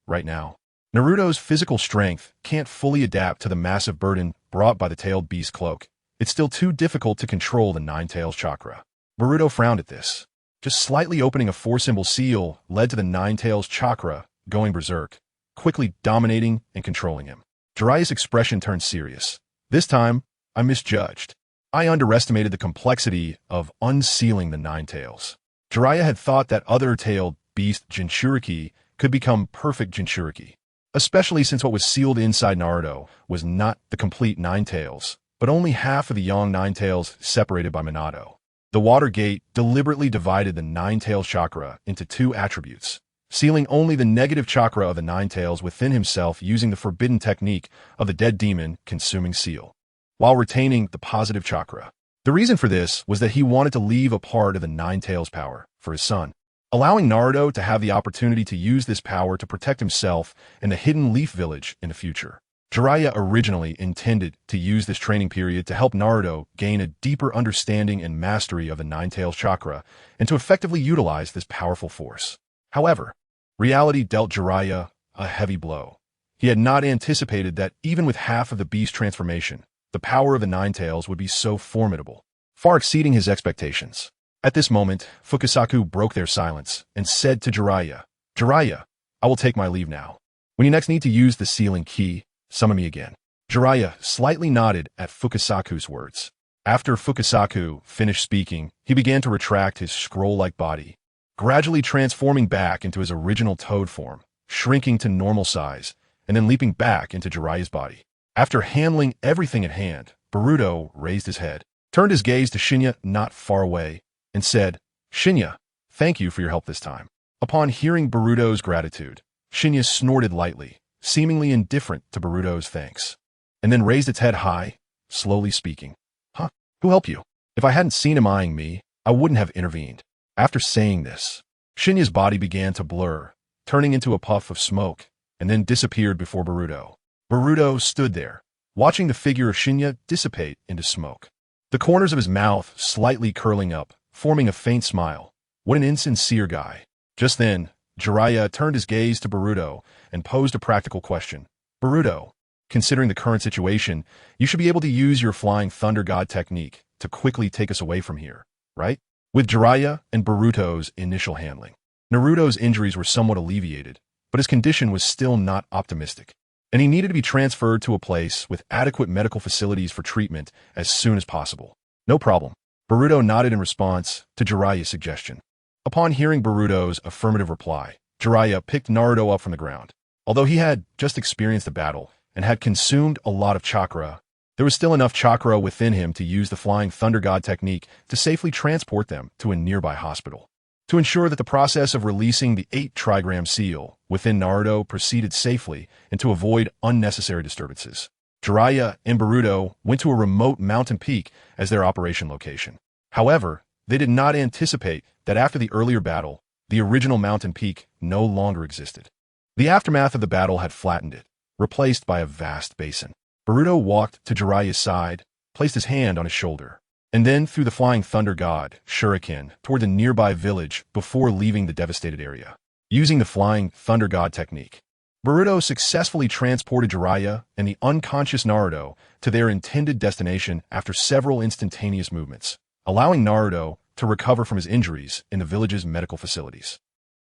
Right now, Naruto's physical strength can't fully adapt to the massive burden brought by the tailed beast cloak. It's still too difficult to control the Nine-Tails chakra. Boruto frowned at this. Just slightly opening a four-symbol seal led to the Nine-Tails chakra going berserk, quickly dominating and controlling him. Jiraiya's expression turned serious. This time, I misjudged. I underestimated the complexity of unsealing the Nine-Tails. Jiraiya had thought that other tailed beast Jinchuriki could become perfect Jinchuriki, especially since what was sealed inside Naruto was not the complete Nine-Tails, but only half of the young Nine-Tails separated by Minato. The Water Gate deliberately divided the Nine-Tails chakra into two attributes, sealing only the negative chakra of the Nine-Tails within himself using the forbidden technique of the dead demon consuming seal, while retaining the positive chakra. The reason for this was that he wanted to leave a part of the Nine-Tails power for his son, allowing Naruto to have the opportunity to use this power to protect himself and the Hidden Leaf Village in the future. Jiraiya originally intended to use this training period to help Naruto gain a deeper understanding and mastery of the Nine-Tails chakra and to effectively utilize this powerful force. However, reality dealt Jiraiya a heavy blow. He had not anticipated that even with half of the beast transformation, the power of the Nine-Tails would be so formidable, far exceeding his expectations. At this moment, Fukasaku broke their silence and said to Jiraiya, "Jiraiya, I will take my leave now. When you next need to use the sealing key, summon me again." Jiraiya slightly nodded at Fukasaku's words. After Fukasaku finished speaking, he began to retract his scroll-like body, gradually transforming back into his original toad form, shrinking to normal size, and then leaping back into Jiraiya's body. After handling everything at hand, Boruto raised his head, turned his gaze to Shinya not far away, and said, "Shinya, thank you for your help this time." Upon hearing Boruto's gratitude, Shinya snorted lightly, seemingly indifferent to Boruto's thanks, and then raised its head high, slowly speaking. "Huh? Who helped you? If I hadn't seen him eyeing me, I wouldn't have intervened." After saying this, Shinya's body began to blur, turning into a puff of smoke, and then disappeared before Boruto. Boruto stood there, watching the figure of Shinya dissipate into smoke, the corners of his mouth slightly curling up, forming a faint smile. What an insincere guy. Just then, Jiraiya turned his gaze to Boruto and posed a practical question. "Boruto, considering the current situation, you should be able to use your Flying Thunder God technique to quickly take us away from here, right?" With Jiraiya and Boruto's initial handling, Naruto's injuries were somewhat alleviated, but his condition was still not optimistic, and he needed to be transferred to a place with adequate medical facilities for treatment as soon as possible. "No problem." Boruto nodded in response to Jiraiya's suggestion. Upon hearing Boruto's affirmative reply, Jiraiya picked Naruto up from the ground. Although he had just experienced a battle and had consumed a lot of chakra, there was still enough chakra within him to use the Flying Thunder God technique to safely transport them to a nearby hospital. To ensure that the process of releasing the 8 trigram seal within Naruto proceeded safely and to avoid unnecessary disturbances, Jiraiya and Boruto went to a remote mountain peak as their operation location. However, they did not anticipate that after the earlier battle, the original mountain peak no longer existed. The aftermath of the battle had flattened it, replaced by a vast basin. Boruto walked to Jiraiya's side, placed his hand on his shoulder, and then threw the Flying Thunder God shuriken toward the nearby village before leaving the devastated area. Using the Flying Thunder God technique, Boruto successfully transported Jiraiya and the unconscious Naruto to their intended destination after several instantaneous movements, allowing Naruto to recover from his injuries in the village's medical facilities.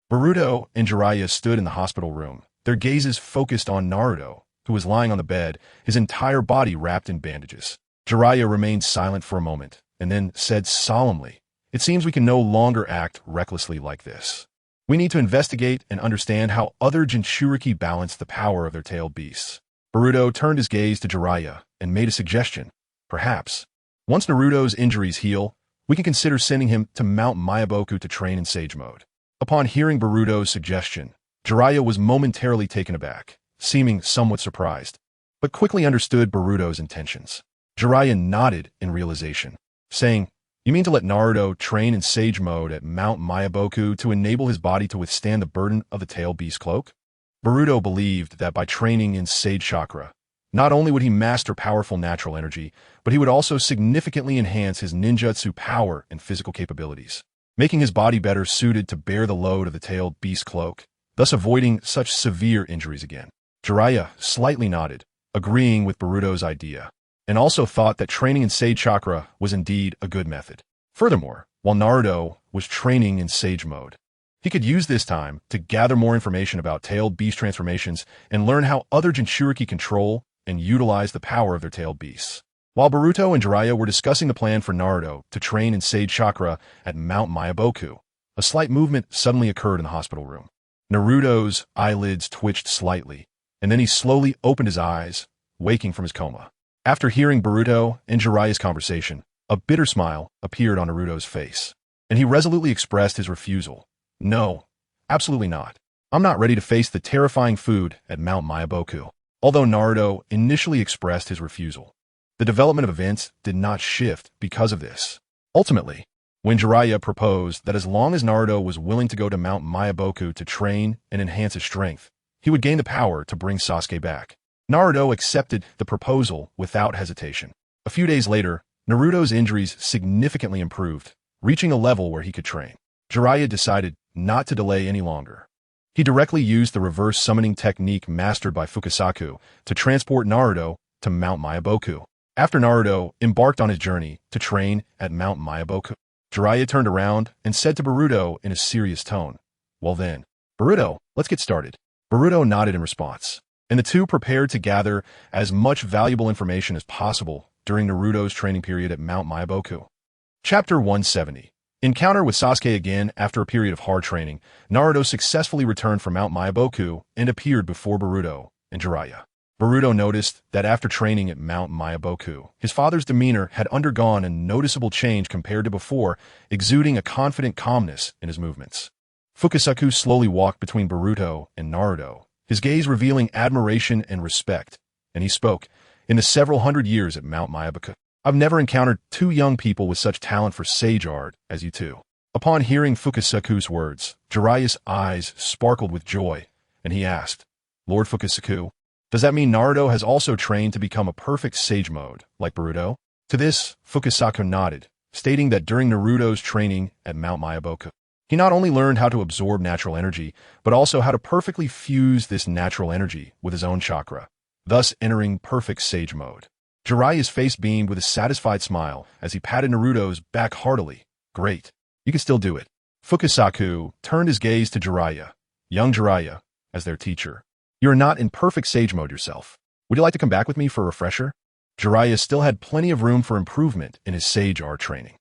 Boruto and Jiraiya stood in the hospital room, their gazes focused on Naruto, who was lying on the bed, his entire body wrapped in bandages. Jiraiya remained silent for a moment, and then said solemnly, "It seems we can no longer act recklessly like this. We need to investigate and understand how other Jinchuriki balance the power of their tailed beasts." Boruto turned his gaze to Jiraiya and made a suggestion. "Perhaps, once Naruto's injuries heal, we can consider sending him to Mount Mayaboku to train in Sage Mode. Upon hearing Boruto's suggestion, Jiraiya was momentarily taken aback, seeming somewhat surprised, but quickly understood Boruto's intentions. Jiraiya nodded in realization, saying, "You mean to let Naruto train in Sage Mode at Mount Myaboku to enable his body to withstand the burden of the Tailed Beast Cloak?" Boruto believed that by training in Sage Chakra, not only would he master powerful natural energy, but he would also significantly enhance his ninjutsu power and physical capabilities, making his body better suited to bear the load of the Tailed Beast Cloak, thus avoiding such severe injuries again. Jiraiya slightly nodded, agreeing with Boruto's idea, and also thought that training in Sage Chakra was indeed a good method. Furthermore, while Naruto was training in Sage Mode, he could use this time to gather more information about Tailed Beast transformations and learn how other Jinchuriki control and utilize the power of their Tailed Beasts. While Boruto and Jiraiya were discussing the plan for Naruto to train in Sage Chakra at Mount Myaboku, a slight movement suddenly occurred in the hospital room. Naruto's eyelids twitched slightly, and then he slowly opened his eyes, waking from his coma. After hearing Boruto and Jiraiya's conversation, a bitter smile appeared on Naruto's face, and he resolutely expressed his refusal. "No, absolutely not. I'm not ready to face the terrifying food at Mount Myaboku." Although Naruto initially expressed his refusal, the development of events did not shift because of this. Ultimately, when Jiraiya proposed that as long as Naruto was willing to go to Mount Myaboku to train and enhance his strength, he would gain the power to bring Sasuke back, Naruto accepted the proposal without hesitation. A few days later, Naruto's injuries significantly improved, reaching a level where he could train. Jiraiya decided not to delay any longer. He directly used the reverse summoning technique mastered by Fukasaku to transport Naruto to Mount Myaboku. After Naruto embarked on his journey to train at Mount Myaboku, Jiraiya turned around and said to Boruto in a serious tone, "Well then, Boruto, let's get started." Boruto nodded in response, and the two prepared to gather as much valuable information as possible during Naruto's training period at Mount Myaboku. Chapter 170. Encounter with Sasuke again. After a period of hard training, Naruto successfully returned from Mount Myaboku and appeared before Boruto and Jiraiya. Boruto noticed that after training at Mount Myaboku, his father's demeanor had undergone a noticeable change compared to before, exuding a confident calmness in his movements. Fukasaku slowly walked between Boruto and Naruto, his gaze revealing admiration and respect, and he spoke, "In the several hundred years at Mount Myaboku, I've never encountered two young people with such talent for sage art as you two." Upon hearing Fukasaku's words, Jiraiya's eyes sparkled with joy, and he asked, "Lord Fukasaku, does that mean Naruto has also trained to become a perfect sage mode, like Boruto?" To this, Fukasaku nodded, stating that during Naruto's training at Mount Myaboku, he not only learned how to absorb natural energy, but also how to perfectly fuse this natural energy with his own chakra, thus entering perfect sage mode. Jiraiya's face beamed with a satisfied smile as he patted Naruto's back heartily. "Great. You can still do it." Fukasaku turned his gaze to Jiraiya, young Jiraiya, as their teacher. "You are not in perfect sage mode yourself. Would you like to come back with me for a refresher?" Jiraiya still had plenty of room for improvement in his sage art training.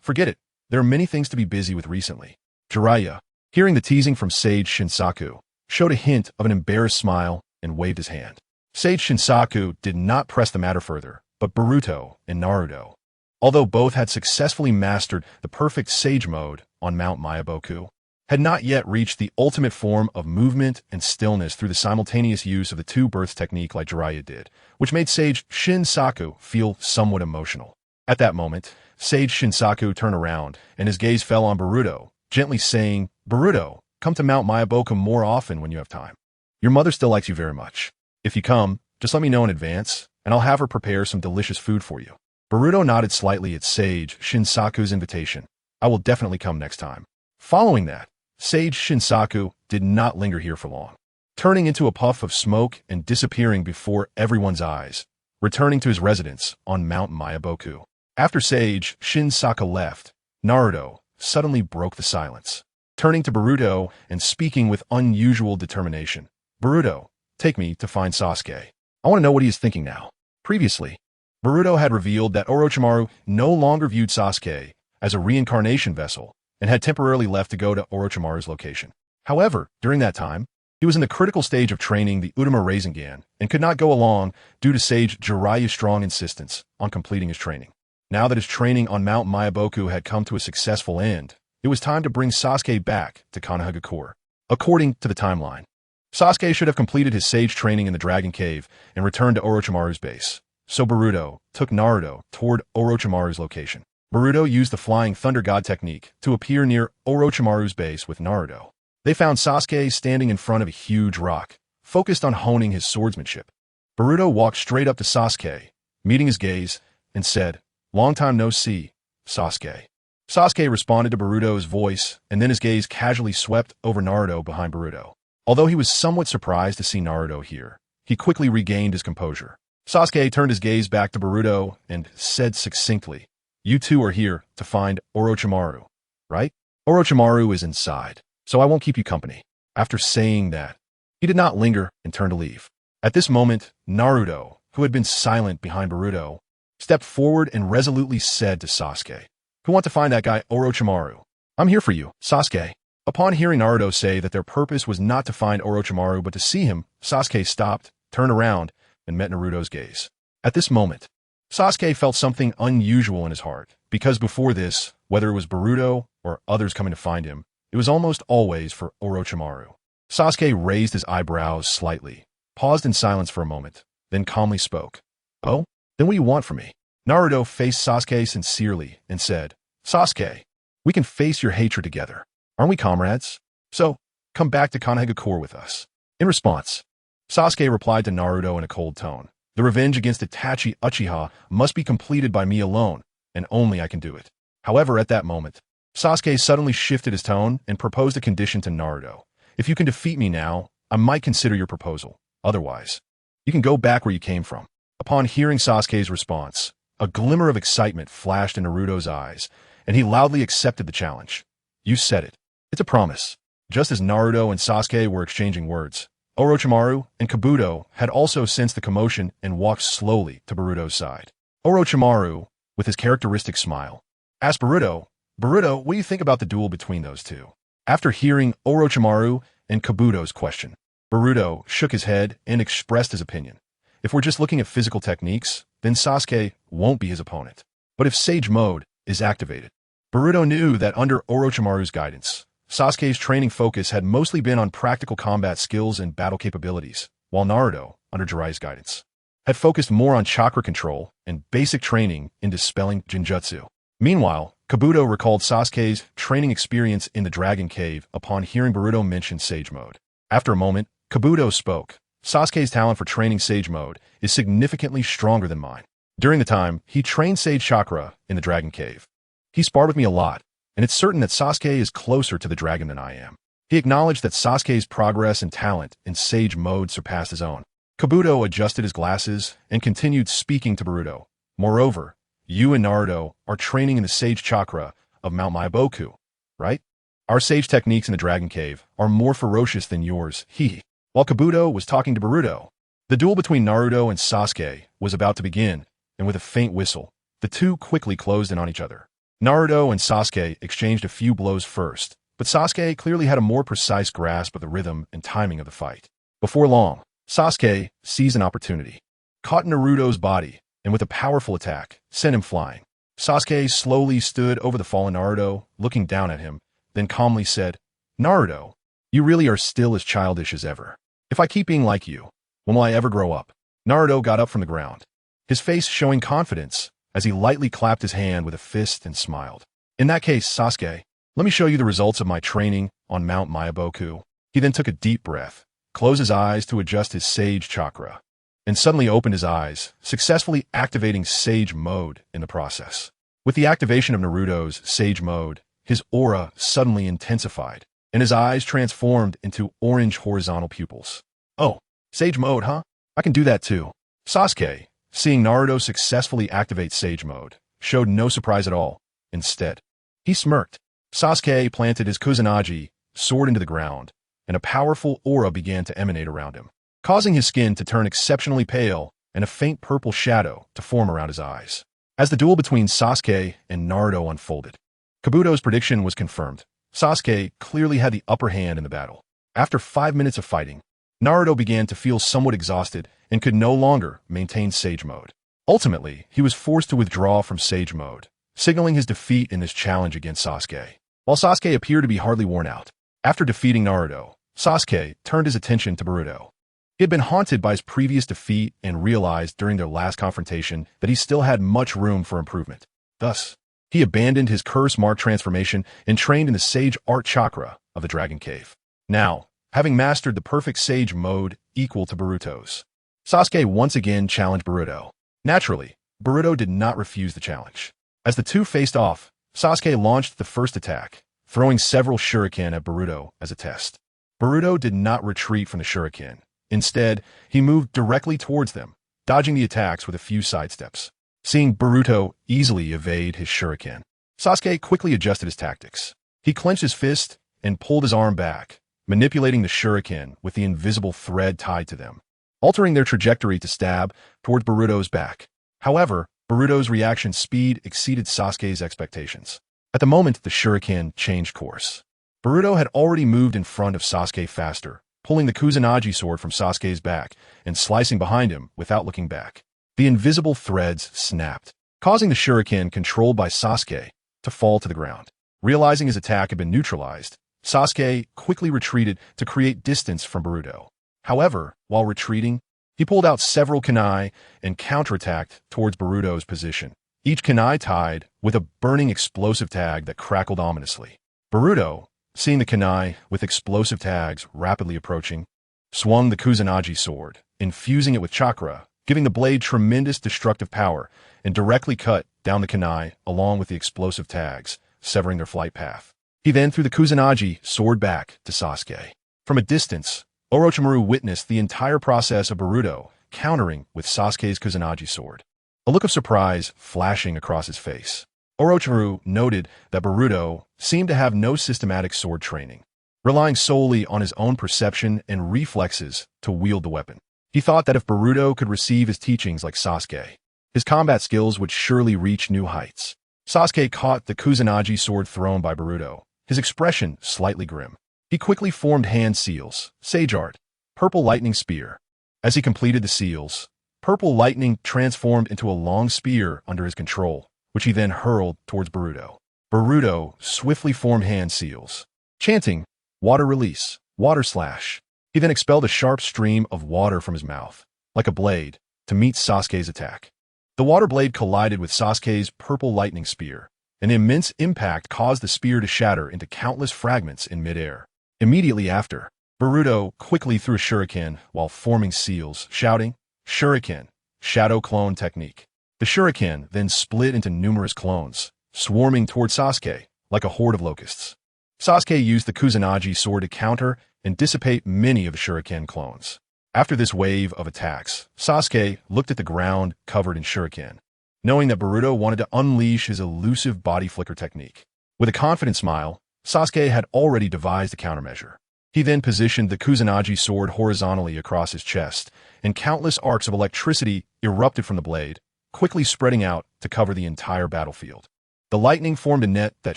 Forget it. There are many things to be busy with recently." Jiraiya, hearing the teasing from Sage Shinsaku, showed a hint of an embarrassed smile and waved his hand. Sage Shinsaku did not press the matter further, but Boruto and Naruto, although both had successfully mastered the perfect sage mode on Mount Myaboku, had not yet reached the ultimate form of movement and stillness through the simultaneous use of the two births technique like Jiraiya did, which made Sage Shinsaku feel somewhat emotional. At that moment, Sage Shinsaku turned around, and his gaze fell on Boruto, gently saying, "Boruto, come to Mount Myaboku more often when you have time. Your mother still likes you very much. If you come, just let me know in advance, and I'll have her prepare some delicious food for you." Boruto nodded slightly at Sage Shinsaku's invitation. "I will definitely come next time." Following that, Sage Shinsaku did not linger here for long, turning into a puff of smoke and disappearing before everyone's eyes, returning to his residence on Mount Myaboku. After Sage Shinsaku left, Naruto suddenly broke the silence, turning to Boruto and speaking with unusual determination. "Boruto, take me to find Sasuke. I want to know what he is thinking now." Previously, Boruto had revealed that Orochimaru no longer viewed Sasuke as a reincarnation vessel and had temporarily left to go to Orochimaru's location. However, during that time, he was in the critical stage of training the Udama Rasengan and could not go along due to Sage Jiraiya's strong insistence on completing his training. Now that his training on Mount Myaboku had come to a successful end, It was time to bring Sasuke back to Konohagakure. According to the timeline, Sasuke should have completed his sage training in the Dragon Cave and returned to Orochimaru's base. So Boruto took Naruto toward Orochimaru's location. Boruto used the Flying Thunder God technique to appear near Orochimaru's base with Naruto. They found Sasuke standing in front of a huge rock, focused on honing his swordsmanship. Boruto walked straight up to Sasuke, meeting his gaze, and said, "Long time no see, Sasuke." Sasuke responded to Boruto's voice, and then his gaze casually swept over Naruto behind Boruto. Although he was somewhat surprised to see Naruto here, he quickly regained his composure. Sasuke turned his gaze back to Boruto and said succinctly, "You two are here to find Orochimaru, right? Orochimaru is inside, so I won't keep you company." After saying that, he did not linger and turned to leave. At this moment, Naruto, who had been silent behind Boruto, stepped forward and resolutely said to Sasuke, "Who want to find that guy Orochimaru? I'm here for you, Sasuke." Upon hearing Naruto say that their purpose was not to find Orochimaru but to see him, Sasuke stopped, turned around, and met Naruto's gaze. At this moment, Sasuke felt something unusual in his heart, because before this, whether it was Boruto or others coming to find him, it was almost always for Orochimaru. Sasuke raised his eyebrows slightly, paused in silence for a moment, then calmly spoke. "Oh? Then what do you want from me?" Naruto faced Sasuke sincerely and said, "Sasuke, we can face your hatred together. Aren't we comrades? So, come back to Konohagakure with us." In response, Sasuke replied to Naruto in a cold tone, "The revenge against Itachi Uchiha must be completed by me alone, and only I can do it." However, at that moment, Sasuke suddenly shifted his tone and proposed a condition to Naruto. "If you can defeat me now, I might consider your proposal. Otherwise, you can go back where you came from." Upon hearing Sasuke's response, a glimmer of excitement flashed in Naruto's eyes, and he loudly accepted the challenge. "You said it. It's a promise." Just as Naruto and Sasuke were exchanging words, Orochimaru and Kabuto had also sensed the commotion and walked slowly to Boruto's side. Orochimaru, with his characteristic smile, asked Boruto, "Boruto, what do you think about the duel between those two?" After hearing Orochimaru and Kabuto's question, Boruto shook his head and expressed his opinion. If we're just looking at physical techniques, then Sasuke won't be his opponent. But if Sage Mode is activated, Boruto knew that under Orochimaru's guidance, Sasuke's training focus had mostly been on practical combat skills and battle capabilities, while Naruto, under Jiraiya's guidance, had focused more on chakra control and basic training in dispelling genjutsu. Meanwhile, Kabuto recalled Sasuke's training experience in the Dragon Cave upon hearing Boruto mention Sage Mode. After a moment, Kabuto spoke. "Sasuke's talent for training Sage Mode is significantly stronger than mine. During the time he trained Sage Chakra in the Dragon Cave, he sparred with me a lot, and it's certain that Sasuke is closer to the dragon than I am." He acknowledged that Sasuke's progress and talent in Sage Mode surpassed his own. Kabuto adjusted his glasses and continued speaking to Boruto. "Moreover, you and Naruto are training in the Sage Chakra of Mount Maiboku, right? Our Sage techniques in the Dragon Cave are more ferocious than yours, He." While Kabuto was talking to Boruto, the duel between Naruto and Sasuke was about to begin, and with a faint whistle, the two quickly closed in on each other. Naruto and Sasuke exchanged a few blows first, but Sasuke clearly had a more precise grasp of the rhythm and timing of the fight. Before long, Sasuke seized an opportunity, caught Naruto's body, and with a powerful attack, sent him flying. Sasuke slowly stood over the fallen Naruto, looking down at him, then calmly said, "Naruto, you really are still as childish as ever. If I keep being like you, when will I ever grow up?" Naruto got up from the ground, his face showing confidence as he lightly clapped his hand with a fist and smiled. "In that case, Sasuke, let me show you the results of my training on Mount Maiboku." He then took a deep breath, closed his eyes to adjust his Sage Chakra, and suddenly opened his eyes, successfully activating Sage Mode in the process. With the activation of Naruto's Sage Mode, his aura suddenly intensified, and his eyes transformed into orange horizontal pupils. "Oh, Sage Mode, huh? I can do that too." Sasuke, seeing Naruto successfully activate Sage Mode, showed no surprise at all. Instead, he smirked. Sasuke planted his Kusanagi sword into the ground, and a powerful aura began to emanate around him, causing his skin to turn exceptionally pale and a faint purple shadow to form around his eyes. As the duel between Sasuke and Naruto unfolded, Kabuto's prediction was confirmed. Sasuke clearly had the upper hand in the battle. After 5 minutes of fighting, Naruto began to feel somewhat exhausted and could no longer maintain Sage Mode. Ultimately, he was forced to withdraw from Sage Mode, signaling his defeat in this challenge against Sasuke. while Sasuke appeared to be hardly worn out. After defeating Naruto, Sasuke turned his attention to Boruto. He had been haunted by his previous defeat and realized during their last confrontation that he still had much room for improvement. Thus, he abandoned his curse-marked transformation and trained in the Sage Art Chakra of the Dragon Cave. Now, having mastered the perfect Sage mode equal to Boruto's, Sasuke once again challenged Boruto. Naturally, Boruto did not refuse the challenge. As the two faced off, Sasuke launched the first attack, throwing several shuriken at Boruto as a test. Boruto did not retreat from the shuriken. Instead, he moved directly towards them, dodging the attacks with a few sidesteps. Seeing Boruto easily evade his shuriken, Sasuke quickly adjusted his tactics. He clenched his fist and pulled his arm back, manipulating the shuriken with the invisible thread tied to them, altering their trajectory to stab towards Boruto's back. However, Boruto's reaction speed exceeded Sasuke's expectations. At the moment the shuriken changed course, Boruto had already moved in front of Sasuke faster, pulling the Kusanagi sword from Sasuke's back and slicing behind him without looking back. The invisible threads snapped, causing the shuriken controlled by Sasuke to fall to the ground. Realizing his attack had been neutralized, Sasuke quickly retreated to create distance from Boruto. However, while retreating, he pulled out several kunai and counterattacked towards Boruto's position, each kunai tied with a burning explosive tag that crackled ominously. Boruto, seeing the kunai with explosive tags rapidly approaching, swung the Kusanagi sword, infusing it with chakra, giving the blade tremendous destructive power, and directly cut down the kunai along with the explosive tags, severing their flight path. He then threw the Kusanagi sword back to Sasuke. From a distance, Orochimaru witnessed the entire process of Boruto countering with Sasuke's Kusanagi sword, a look of surprise flashing across his face. Orochimaru noted that Boruto seemed to have no systematic sword training, relying solely on his own perception and reflexes to wield the weapon. He thought that if Boruto could receive his teachings like Sasuke, his combat skills would surely reach new heights. Sasuke caught the Kusanagi sword thrown by Boruto, his expression slightly grim. He quickly formed hand seals, Sage Art, Purple Lightning Spear. As he completed the seals, Purple Lightning transformed into a long spear under his control, which he then hurled towards Boruto. Boruto swiftly formed hand seals, chanting, "Water Release, Water Slash." He then expelled a sharp stream of water from his mouth, like a blade, to meet Sasuke's attack. The water blade collided with Sasuke's Purple Lightning Spear. An immense impact caused the spear to shatter into countless fragments in midair. Immediately after, Boruto quickly threw a shuriken while forming seals, shouting, "Shuriken, Shadow Clone Technique." The shuriken then split into numerous clones, swarming towards Sasuke like a horde of locusts. Sasuke used the Kusanagi sword to counter and dissipate many of the shuriken clones. After this wave of attacks, Sasuke looked at the ground covered in shuriken, knowing that Boruto wanted to unleash his elusive body flicker technique. With a confident smile, Sasuke had already devised a countermeasure. He then positioned the Kusanagi sword horizontally across his chest, and countless arcs of electricity erupted from the blade, quickly spreading out to cover the entire battlefield. The lightning formed a net that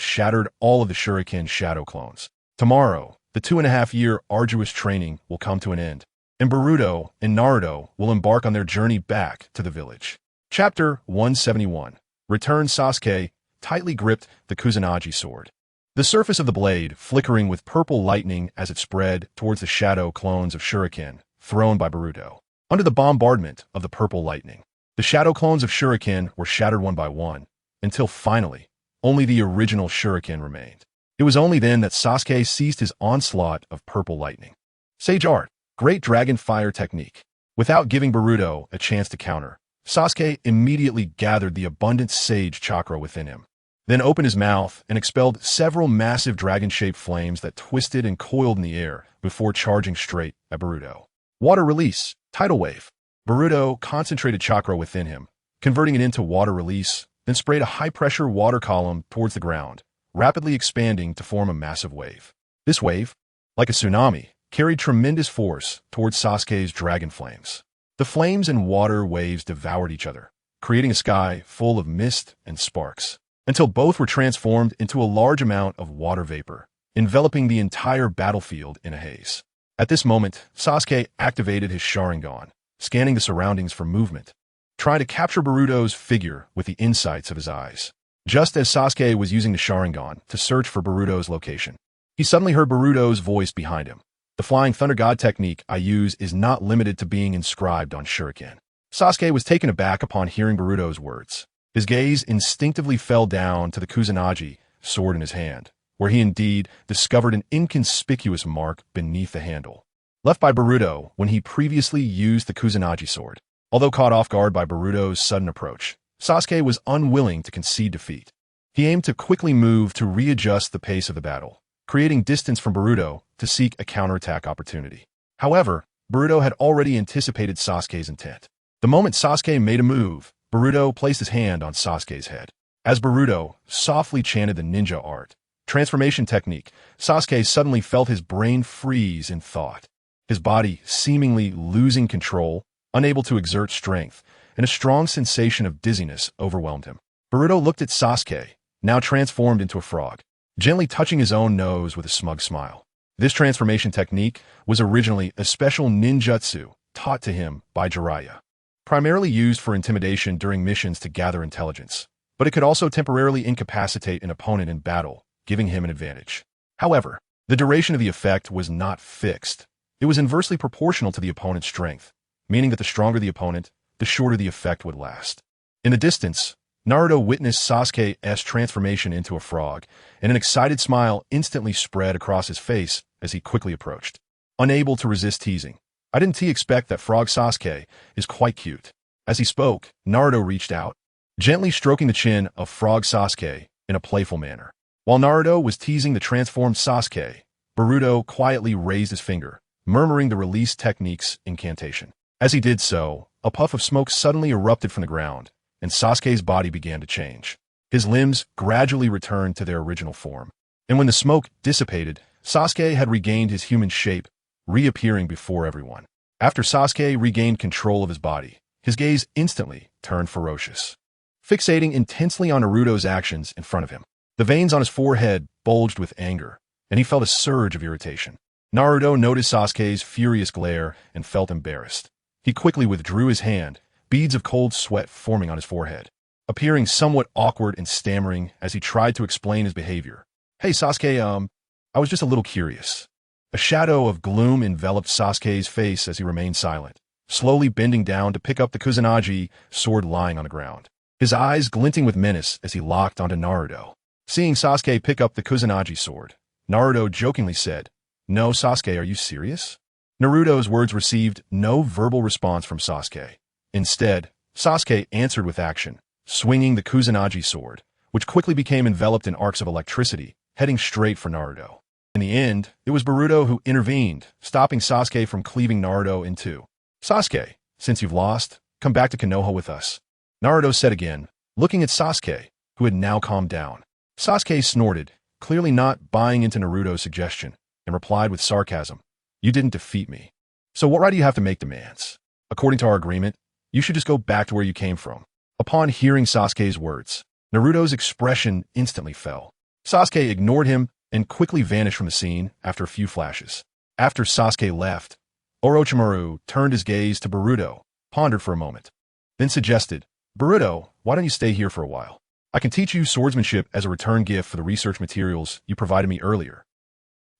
shattered all of the shuriken shadow clones. Tomorrow, the 2.5-year arduous training will come to an end, and Boruto and Naruto will embark on their journey back to the village. Chapter 171. Return. Sasuke tightly gripped the Kusanagi sword, the surface of the blade flickering with purple lightning as it spread towards the shadow clones of shuriken thrown by Boruto. Under the bombardment of the purple lightning, the shadow clones of shuriken were shattered one by one, until finally, only the original shuriken remained. It was only then that Sasuke ceased his onslaught of purple lightning. Sage Art, Great Dragon Fire Technique. Without giving Boruto a chance to counter, Sasuke immediately gathered the abundant sage chakra within him, then opened his mouth and expelled several massive dragon-shaped flames that twisted and coiled in the air before charging straight at Boruto. Water Release, Tidal Wave. Boruto concentrated chakra within him, converting it into water release, then sprayed a high-pressure water column towards the ground, rapidly expanding to form a massive wave. This wave, like a tsunami, carried tremendous force towards Sasuke's dragon flames. The flames and water waves devoured each other, creating a sky full of mist and sparks, until both were transformed into a large amount of water vapor, enveloping the entire battlefield in a haze. At this moment, Sasuke activated his Sharingan, scanning the surroundings for movement, trying to capture Boruto's figure with the insights of his eyes. just as Sasuke was using the Sharingan to search for Boruto's location. He suddenly heard Boruto's voice behind him. The Flying Thunder God technique I use is not limited to being inscribed on shuriken. Sasuke was taken aback upon hearing Boruto's words. His gaze instinctively fell down to the Kusanagi sword in his hand, where he indeed discovered an inconspicuous mark beneath the handle, left by Boruto when he previously used the Kusanagi sword. Although caught off guard by Boruto's sudden approach, Sasuke was unwilling to concede defeat. He aimed to quickly move to readjust the pace of the battle, creating distance from Boruto to seek a counterattack opportunity. However, Boruto had already anticipated Sasuke's intent. The moment Sasuke made a move, Boruto placed his hand on Sasuke's head. As Boruto softly chanted the ninja art transformation technique, Sasuke suddenly felt his brain freeze in thought. His body seemingly losing control, unable to exert strength, and a strong sensation of dizziness overwhelmed him. Boruto looked at Sasuke, now transformed into a frog, gently touching his own nose with a smug smile. This transformation technique was originally a special ninjutsu taught to him by Jiraiya, primarily used for intimidation during missions to gather intelligence, but it could also temporarily incapacitate an opponent in battle, giving him an advantage. However, the duration of the effect was not fixed. It was inversely proportional to the opponent's strength, meaning that the stronger the opponent, the shorter the effect would last. In the distance, Naruto witnessed Sasuke's transformation into a frog, and an excited smile instantly spread across his face as he quickly approached. Unable to resist teasing, "I didn't expect that frog Sasuke is quite cute." As he spoke, Naruto reached out, gently stroking the chin of frog Sasuke in a playful manner. While Naruto was teasing the transformed Sasuke, Boruto quietly raised his finger, murmuring the release technique's incantation. As he did so, a puff of smoke suddenly erupted from the ground, and Sasuke's body began to change. His limbs gradually returned to their original form. And when the smoke dissipated, Sasuke had regained his human shape, reappearing before everyone. After Sasuke regained control of his body, his gaze instantly turned ferocious, fixating intensely on Naruto's actions in front of him. The veins on his forehead bulged with anger, and he felt a surge of irritation. Naruto noticed Sasuke's furious glare and felt embarrassed. He quickly withdrew his hand, beads of cold sweat forming on his forehead, appearing somewhat awkward and stammering as he tried to explain his behavior. "Hey Sasuke, I was just a little curious." A shadow of gloom enveloped Sasuke's face as he remained silent, slowly bending down to pick up the Kusanagi sword lying on the ground, his eyes glinting with menace as he locked onto Naruto. Seeing Sasuke pick up the Kusanagi sword, Naruto jokingly said, "No, Sasuke, are you serious?" Naruto's words received no verbal response from Sasuke. Instead, Sasuke answered with action, swinging the Kusanagi sword, which quickly became enveloped in arcs of electricity, heading straight for Naruto. In the end, it was Boruto who intervened, stopping Sasuke from cleaving Naruto in two. "Sasuke, since you've lost, come back to Konoha with us," Naruto said again, looking at Sasuke, who had now calmed down. Sasuke snorted, clearly not buying into Naruto's suggestion, and replied with sarcasm, "You didn't defeat me. So what right do you have to make demands? According to our agreement, you should just go back to where you came from." Upon hearing Sasuke's words, Naruto's expression instantly fell. Sasuke ignored him and quickly vanished from the scene after a few flashes. After Sasuke left, Orochimaru turned his gaze to Boruto, pondered for a moment, then suggested, "Boruto, why don't you stay here for a while? I can teach you swordsmanship as a return gift for the research materials you provided me earlier."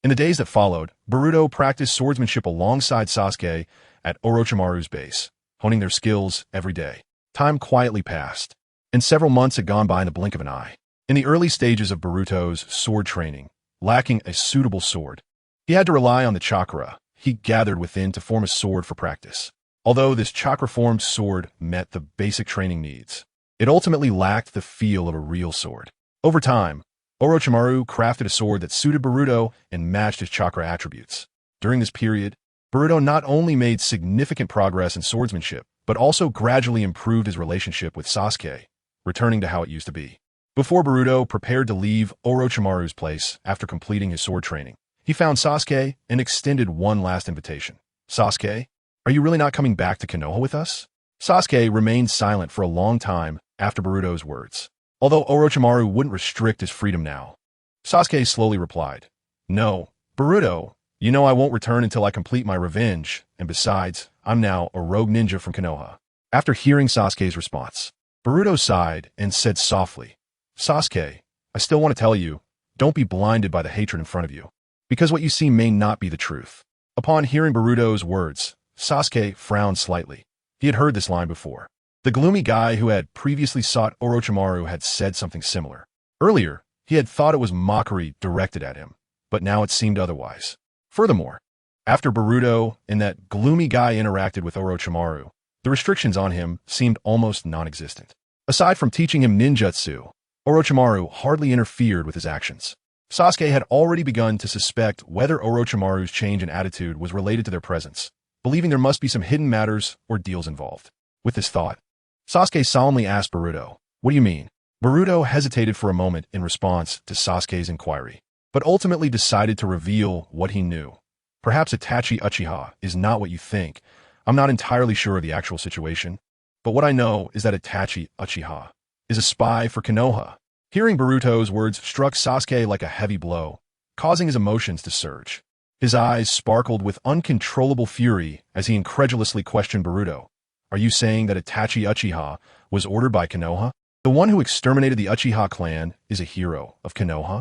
In the days that followed, Boruto practiced swordsmanship alongside Sasuke at Orochimaru's base, honing their skills every day. Time quietly passed, and several months had gone by in the blink of an eye. In the early stages of Boruto's sword training, lacking a suitable sword, he had to rely on the chakra he gathered within to form a sword for practice. Although this chakra-formed sword met the basic training needs, it ultimately lacked the feel of a real sword. Over time, Orochimaru crafted a sword that suited Boruto and matched his chakra attributes. During this period, Boruto not only made significant progress in swordsmanship, but also gradually improved his relationship with Sasuke, returning to how it used to be. Before Boruto prepared to leave Orochimaru's place after completing his sword training, he found Sasuke and extended one last invitation. "Sasuke, are you really not coming back to Konoha with us?" Sasuke remained silent for a long time after Boruto's words. Although Orochimaru wouldn't restrict his freedom now, Sasuke slowly replied, "No, Boruto, you know I won't return until I complete my revenge, and besides, I'm now a rogue ninja from Konoha." After hearing Sasuke's response, Boruto sighed and said softly, Sasuke, I still want to tell you, don't be blinded by the hatred in front of you, because what you see may not be the truth. Upon hearing Boruto's words, Sasuke frowned slightly. He had heard this line before. The gloomy guy who had previously sought Orochimaru had said something similar. Earlier, he had thought it was mockery directed at him, but now it seemed otherwise. Furthermore, after Boruto and that gloomy guy interacted with Orochimaru, the restrictions on him seemed almost non-existent. Aside from teaching him ninjutsu, Orochimaru hardly interfered with his actions. Sasuke had already begun to suspect whether Orochimaru's change in attitude was related to their presence, believing there must be some hidden matters or deals involved. With this thought, Sasuke solemnly asked Boruto, "What do you mean?" Boruto hesitated for a moment in response to Sasuke's inquiry, but ultimately decided to reveal what he knew. Perhaps Itachi Uchiha is not what you think. I'm not entirely sure of the actual situation, but what I know is that Itachi Uchiha is a spy for Konoha. Hearing Boruto's words struck Sasuke like a heavy blow, causing his emotions to surge. His eyes sparkled with uncontrollable fury as he incredulously questioned Boruto. Are you saying that Itachi Uchiha was ordered by Konoha? The one who exterminated the Uchiha clan is a hero of Konoha?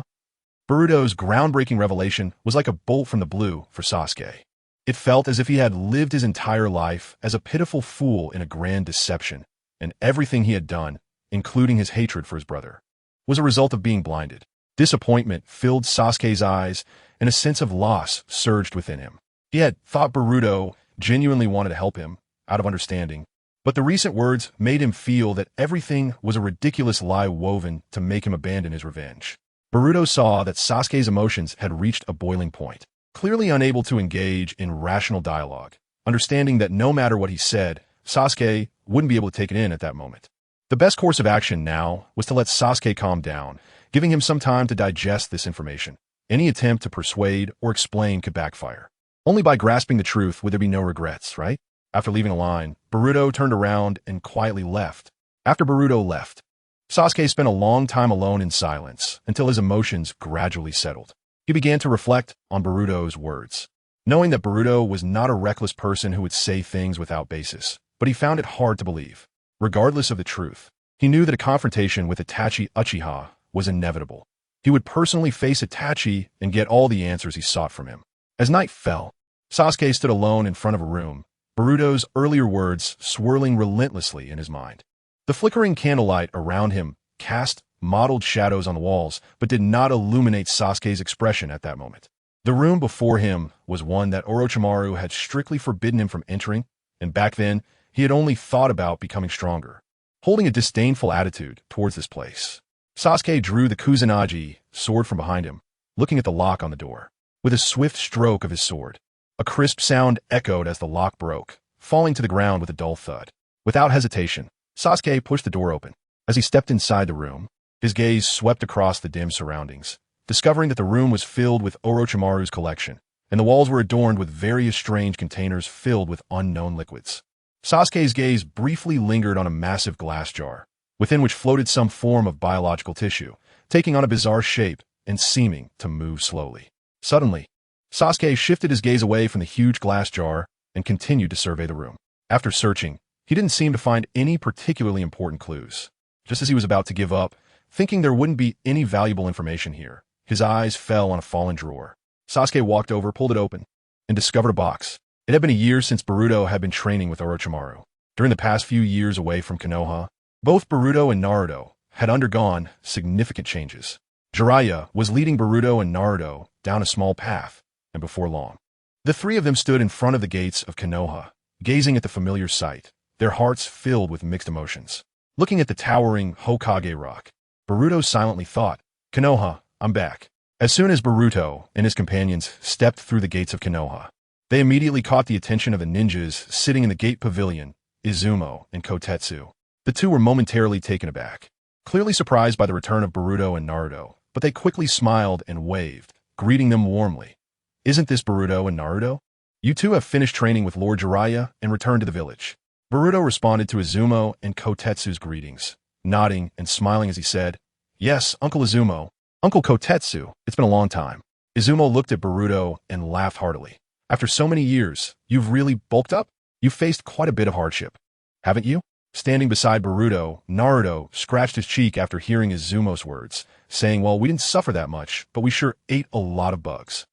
Boruto's groundbreaking revelation was like a bolt from the blue for Sasuke. It felt as if he had lived his entire life as a pitiful fool in a grand deception, and everything he had done, including his hatred for his brother, was a result of being blinded. Disappointment filled Sasuke's eyes, and a sense of loss surged within him. He had thought Boruto genuinely wanted to help him, out of understanding, but the recent words made him feel that everything was a ridiculous lie woven to make him abandon his revenge. Boruto saw that Sasuke's emotions had reached a boiling point, clearly unable to engage in rational dialogue, understanding that no matter what he said, Sasuke wouldn't be able to take it in at that moment. The best course of action now was to let Sasuke calm down, giving him some time to digest this information. Any attempt to persuade or explain could backfire. Only by grasping the truth would there be no regrets, right? After leaving a line, Boruto turned around and quietly left. After Boruto left, Sasuke spent a long time alone in silence until his emotions gradually settled. He began to reflect on Boruto's words, knowing that Boruto was not a reckless person who would say things without basis, but he found it hard to believe. Regardless of the truth, he knew that a confrontation with Itachi Uchiha was inevitable. He would personally face Itachi and get all the answers he sought from him. As night fell, Sasuke stood alone in front of a room, Boruto's earlier words swirling relentlessly in his mind. The flickering candlelight around him cast mottled shadows on the walls, but did not illuminate Sasuke's expression at that moment. The room before him was one that Orochimaru had strictly forbidden him from entering, and back then, he had only thought about becoming stronger, holding a disdainful attitude towards this place. Sasuke drew the Kusanagi sword from behind him, looking at the lock on the door. With a swift stroke of his sword, a crisp sound echoed as the lock broke, falling to the ground with a dull thud. Without hesitation, Sasuke pushed the door open. As he stepped inside the room, his gaze swept across the dim surroundings, discovering that the room was filled with Orochimaru's collection, and the walls were adorned with various strange containers filled with unknown liquids. Sasuke's gaze briefly lingered on a massive glass jar, within which floated some form of biological tissue, taking on a bizarre shape and seeming to move slowly. Suddenly, Sasuke shifted his gaze away from the huge glass jar and continued to survey the room. After searching, he didn't seem to find any particularly important clues. Just as he was about to give up, thinking there wouldn't be any valuable information here, his eyes fell on a fallen drawer. Sasuke walked over, pulled it open, and discovered a box. It had been a year since Boruto had been training with Orochimaru. During the past few years away from Konoha, both Boruto and Naruto had undergone significant changes. Jiraiya was leading Boruto and Naruto down a small path, and before long, the three of them stood in front of the gates of Konoha, gazing at the familiar sight, their hearts filled with mixed emotions. Looking at the towering Hokage rock, Boruto silently thought, "Konoha, I'm back." As soon as Boruto and his companions stepped through the gates of Konoha, they immediately caught the attention of the ninjas sitting in the gate pavilion, Izumo and Kotetsu. The two were momentarily taken aback, clearly surprised by the return of Boruto and Naruto, but they quickly smiled and waved, greeting them warmly. "Isn't this Boruto and Naruto? You two have finished training with Lord Jiraiya and returned to the village." Boruto responded to Izumo and Kotetsu's greetings, nodding and smiling as he said, "Yes, Uncle Izumo. Uncle Kotetsu, it's been a long time." Izumo looked at Boruto and laughed heartily. "After so many years, you've really bulked up? You've faced quite a bit of hardship, haven't you?" Standing beside Boruto, Naruto scratched his cheek after hearing Izumo's words, saying, well, we didn't suffer that much, but we sure ate a lot of bugs.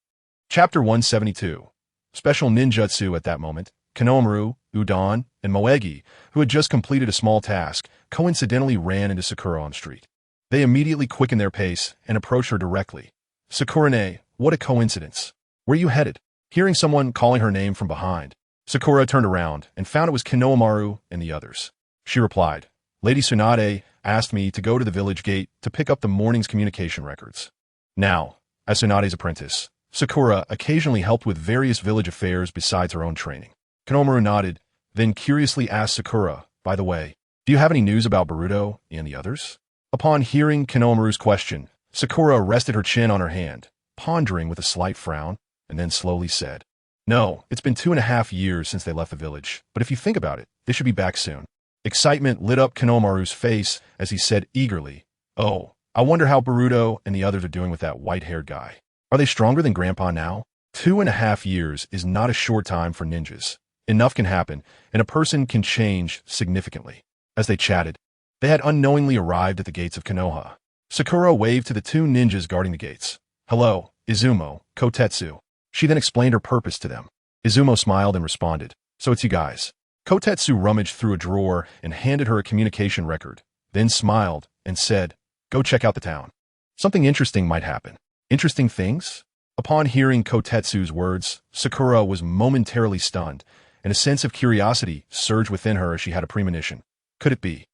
Chapter 172. Special ninjutsu. At that moment, Konohamaru, Udon, and Moegi, who had just completed a small task, coincidentally ran into Sakura on the street. They immediately quickened their pace and approached her directly. Sakura-ne, what a coincidence. Where are you headed? Hearing someone calling her name from behind, Sakura turned around and found it was Konohamaru and the others. She replied, Lady Tsunade asked me to go to the village gate to pick up the morning's communication records. Now, as Tsunade's apprentice, Sakura occasionally helped with various village affairs besides her own training. Konohamaru nodded, then curiously asked Sakura, by the way, do you have any news about Boruto and the others? Upon hearing Konohamaru's question, Sakura rested her chin on her hand, pondering with a slight frown, and then slowly said, No, it's been 2.5 years since they left the village, but if you think about it, they should be back soon. Excitement lit up Konohamaru's face as he said eagerly, Oh, I wonder how Boruto and the others are doing with that white-haired guy. Are they stronger than Grandpa now? 2.5 years is not a short time for ninjas. Enough can happen, and a person can change significantly. As they chatted, they had unknowingly arrived at the gates of Konoha. Sakura waved to the 2 ninjas guarding the gates. Hello, Izumo, Kotetsu. She then explained her purpose to them. Izumo smiled and responded, So it's you guys. Kotetsu rummaged through a drawer and handed her a communication record, then smiled and said, Go check out the town. Something interesting might happen. Interesting things? Upon hearing Kotetsu's words, Sakura was momentarily stunned, and a sense of curiosity surged within her as she had a premonition. Could it be?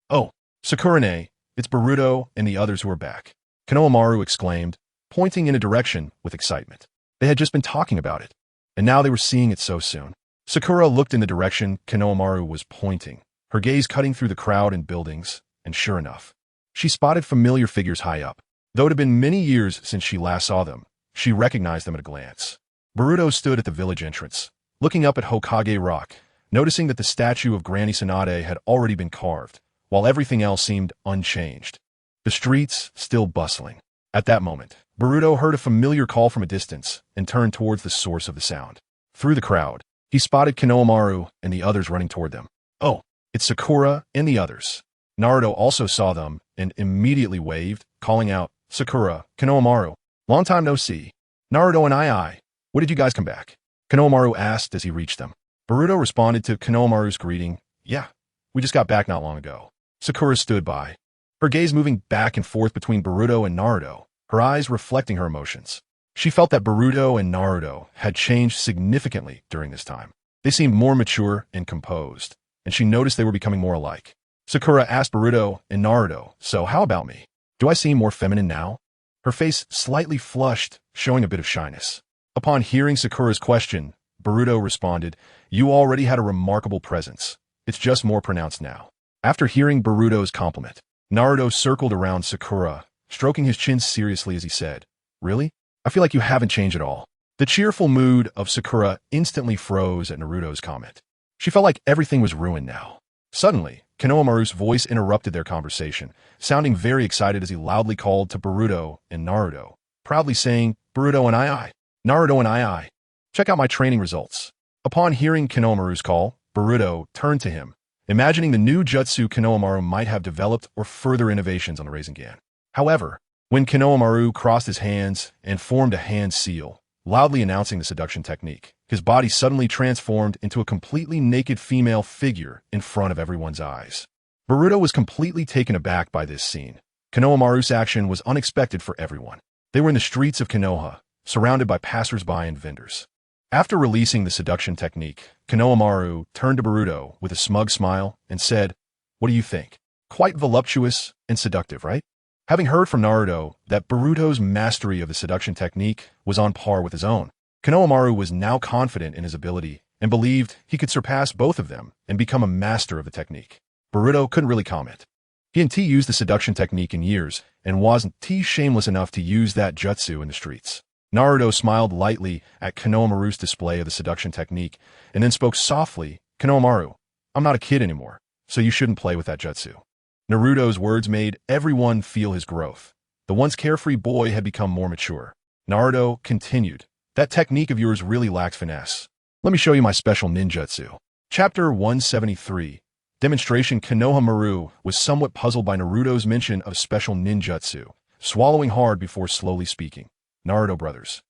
Oh, Sakura-ne, it's Boruto and the others who are back. Konohamaru exclaimed, pointing in a direction with excitement. They had just been talking about it, and now they were seeing it so soon. Sakura looked in the direction Konohamaru was pointing, her gaze cutting through the crowd and buildings, and sure enough, she spotted familiar figures high up. Though it had been many years since she last saw them, she recognized them at a glance. Boruto stood at the village entrance, looking up at Hokage Rock, noticing that the statue of Granny Tsunade had already been carved, while everything else seemed unchanged. The streets still bustling. At that moment, Boruto heard a familiar call from a distance and turned towards the source of the sound. Through the crowd, he spotted Konohamaru and the others running toward them. Oh, it's Sakura and the others. Naruto also saw them and immediately waved, calling out, Sakura, Konohamaru, long time no see. Naruto and I. What did you guys come back? Konohamaru asked as he reached them. Boruto responded to Konohamaru's greeting, Yeah, we just got back not long ago. Sakura stood by, her gaze moving back and forth between Boruto and Naruto, her eyes reflecting her emotions. She felt that Boruto and Naruto had changed significantly during this time. They seemed more mature and composed, and she noticed they were becoming more alike. Sakura asked Boruto and Naruto, So how about me? Do I seem more feminine now? Her face slightly flushed, showing a bit of shyness. Upon hearing Sakura's question, Boruto responded, You already had a remarkable presence. It's just more pronounced now. After hearing Boruto's compliment, Naruto circled around Sakura, stroking his chin seriously as he said, Really? I feel like you haven't changed at all. The cheerful mood of Sakura instantly froze at Naruto's comment. She felt like everything was ruined now. Suddenly, Konohamaru's voice interrupted their conversation, sounding very excited as he loudly called to Boruto and Naruto, proudly saying, Boruto and I. Naruto and I. Check out my training results. Upon hearing Konohamaru's call, Boruto turned to him, imagining the new jutsu Konohamaru might have developed or further innovations on the Rasengan. However, when Konohamaru crossed his hands and formed a hand seal, loudly announcing the seduction technique, his body suddenly transformed into a completely naked female figure in front of everyone's eyes. Boruto was completely taken aback by this scene. Konohamaru's action was unexpected for everyone. They were in the streets of Konoha, surrounded by passers-by and vendors. After releasing the seduction technique, Konohamaru turned to Boruto with a smug smile and said, What do you think? Quite voluptuous and seductive, right? Having heard from Naruto that Boruto's mastery of the seduction technique was on par with his own, Konohamaru was now confident in his ability and believed he could surpass both of them and become a master of the technique. Boruto couldn't really comment. He hadn't used the seduction technique in years and wasn't shameless enough to use that jutsu in the streets. Naruto smiled lightly at Konohamaru's display of the seduction technique and then spoke softly, Konohamaru, I'm not a kid anymore, so you shouldn't play with that jutsu. Naruto's words made everyone feel his growth. The once carefree boy had become more mature. Naruto continued, That technique of yours really lacks finesse. Let me show you my special ninjutsu. Chapter 173. demonstration, Konohamaru was somewhat puzzled by Naruto's mention of special ninjutsu, swallowing hard before slowly speaking. Naruto brothers.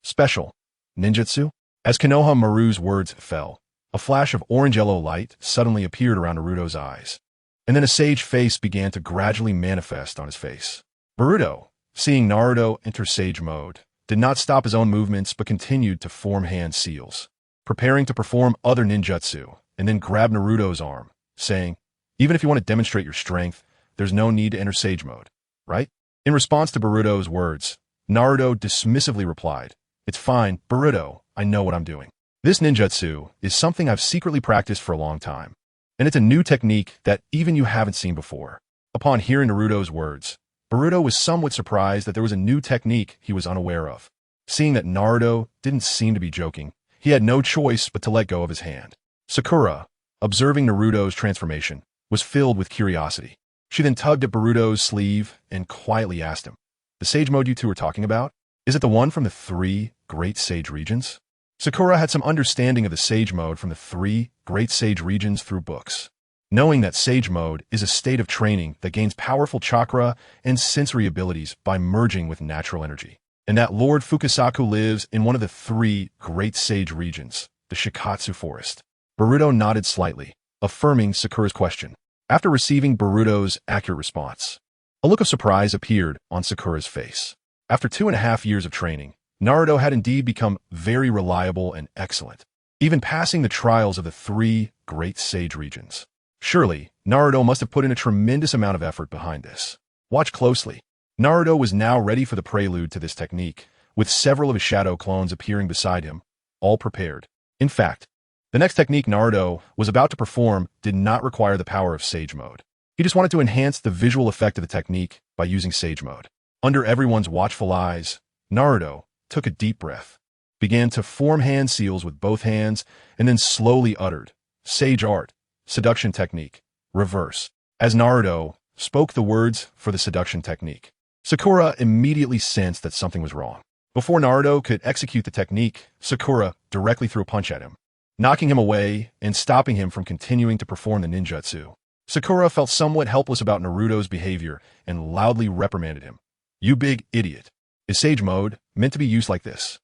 Special ninjutsu? As Konohamaru's words fell, a flash of orange-yellow light suddenly appeared around Naruto's eyes, and then a sage face began to gradually manifest on his face. Boruto, seeing Naruto enter sage mode, did not stop his own movements but continued to form hand seals, preparing to perform other ninjutsu, and then grabbed Naruto's arm, saying, "Even if you want to demonstrate your strength, there's no need to enter sage mode, right?" In response to Boruto's words, Naruto dismissively replied, "It's fine, Boruto, I know what I'm doing. This ninjutsu is something I've secretly practiced for a long time, and it's a new technique that even you haven't seen before." Upon hearing Naruto's words, Boruto was somewhat surprised that there was a new technique he was unaware of. Seeing that Naruto didn't seem to be joking, he had no choice but to let go of his hand. Sakura, observing Naruto's transformation, was filled with curiosity. She then tugged at Boruto's sleeve and quietly asked him, "The sage mode you two are talking about? Is it the one from the 3 Great Sage Regions?" Sakura had some understanding of the sage mode from the 3 Great Sage Regions through books, knowing that sage mode is a state of training that gains powerful chakra and sensory abilities by merging with natural energy, and that Lord Fukasaku lives in one of the 3 Great Sage Regions, the Shikatsu Forest. Boruto nodded slightly, affirming Sakura's question. After receiving Boruto's accurate response, a look of surprise appeared on Sakura's face. After 2.5 years of training, Naruto had indeed become very reliable and excellent, even passing the trials of the 3 Great Sage Regions. Surely, Naruto must have put in a tremendous amount of effort behind this. Watch closely. Naruto was now ready for the prelude to this technique, with several of his shadow clones appearing beside him, all prepared. In fact, the next technique Naruto was about to perform did not require the power of Sage Mode. He just wanted to enhance the visual effect of the technique by using Sage Mode. Under everyone's watchful eyes, Naruto took a deep breath, began to form hand seals with both hands, and then slowly uttered, "Sage Art, Seduction Technique, Reverse." As Naruto spoke the words for the seduction technique, Sakura immediately sensed that something was wrong. Before Naruto could execute the technique, Sakura directly threw a punch at him, knocking him away and stopping him from continuing to perform the ninjutsu. Sakura felt somewhat helpless about Naruto's behavior and loudly reprimanded him. "You big idiot. Is Sage Mode meant to be used like this?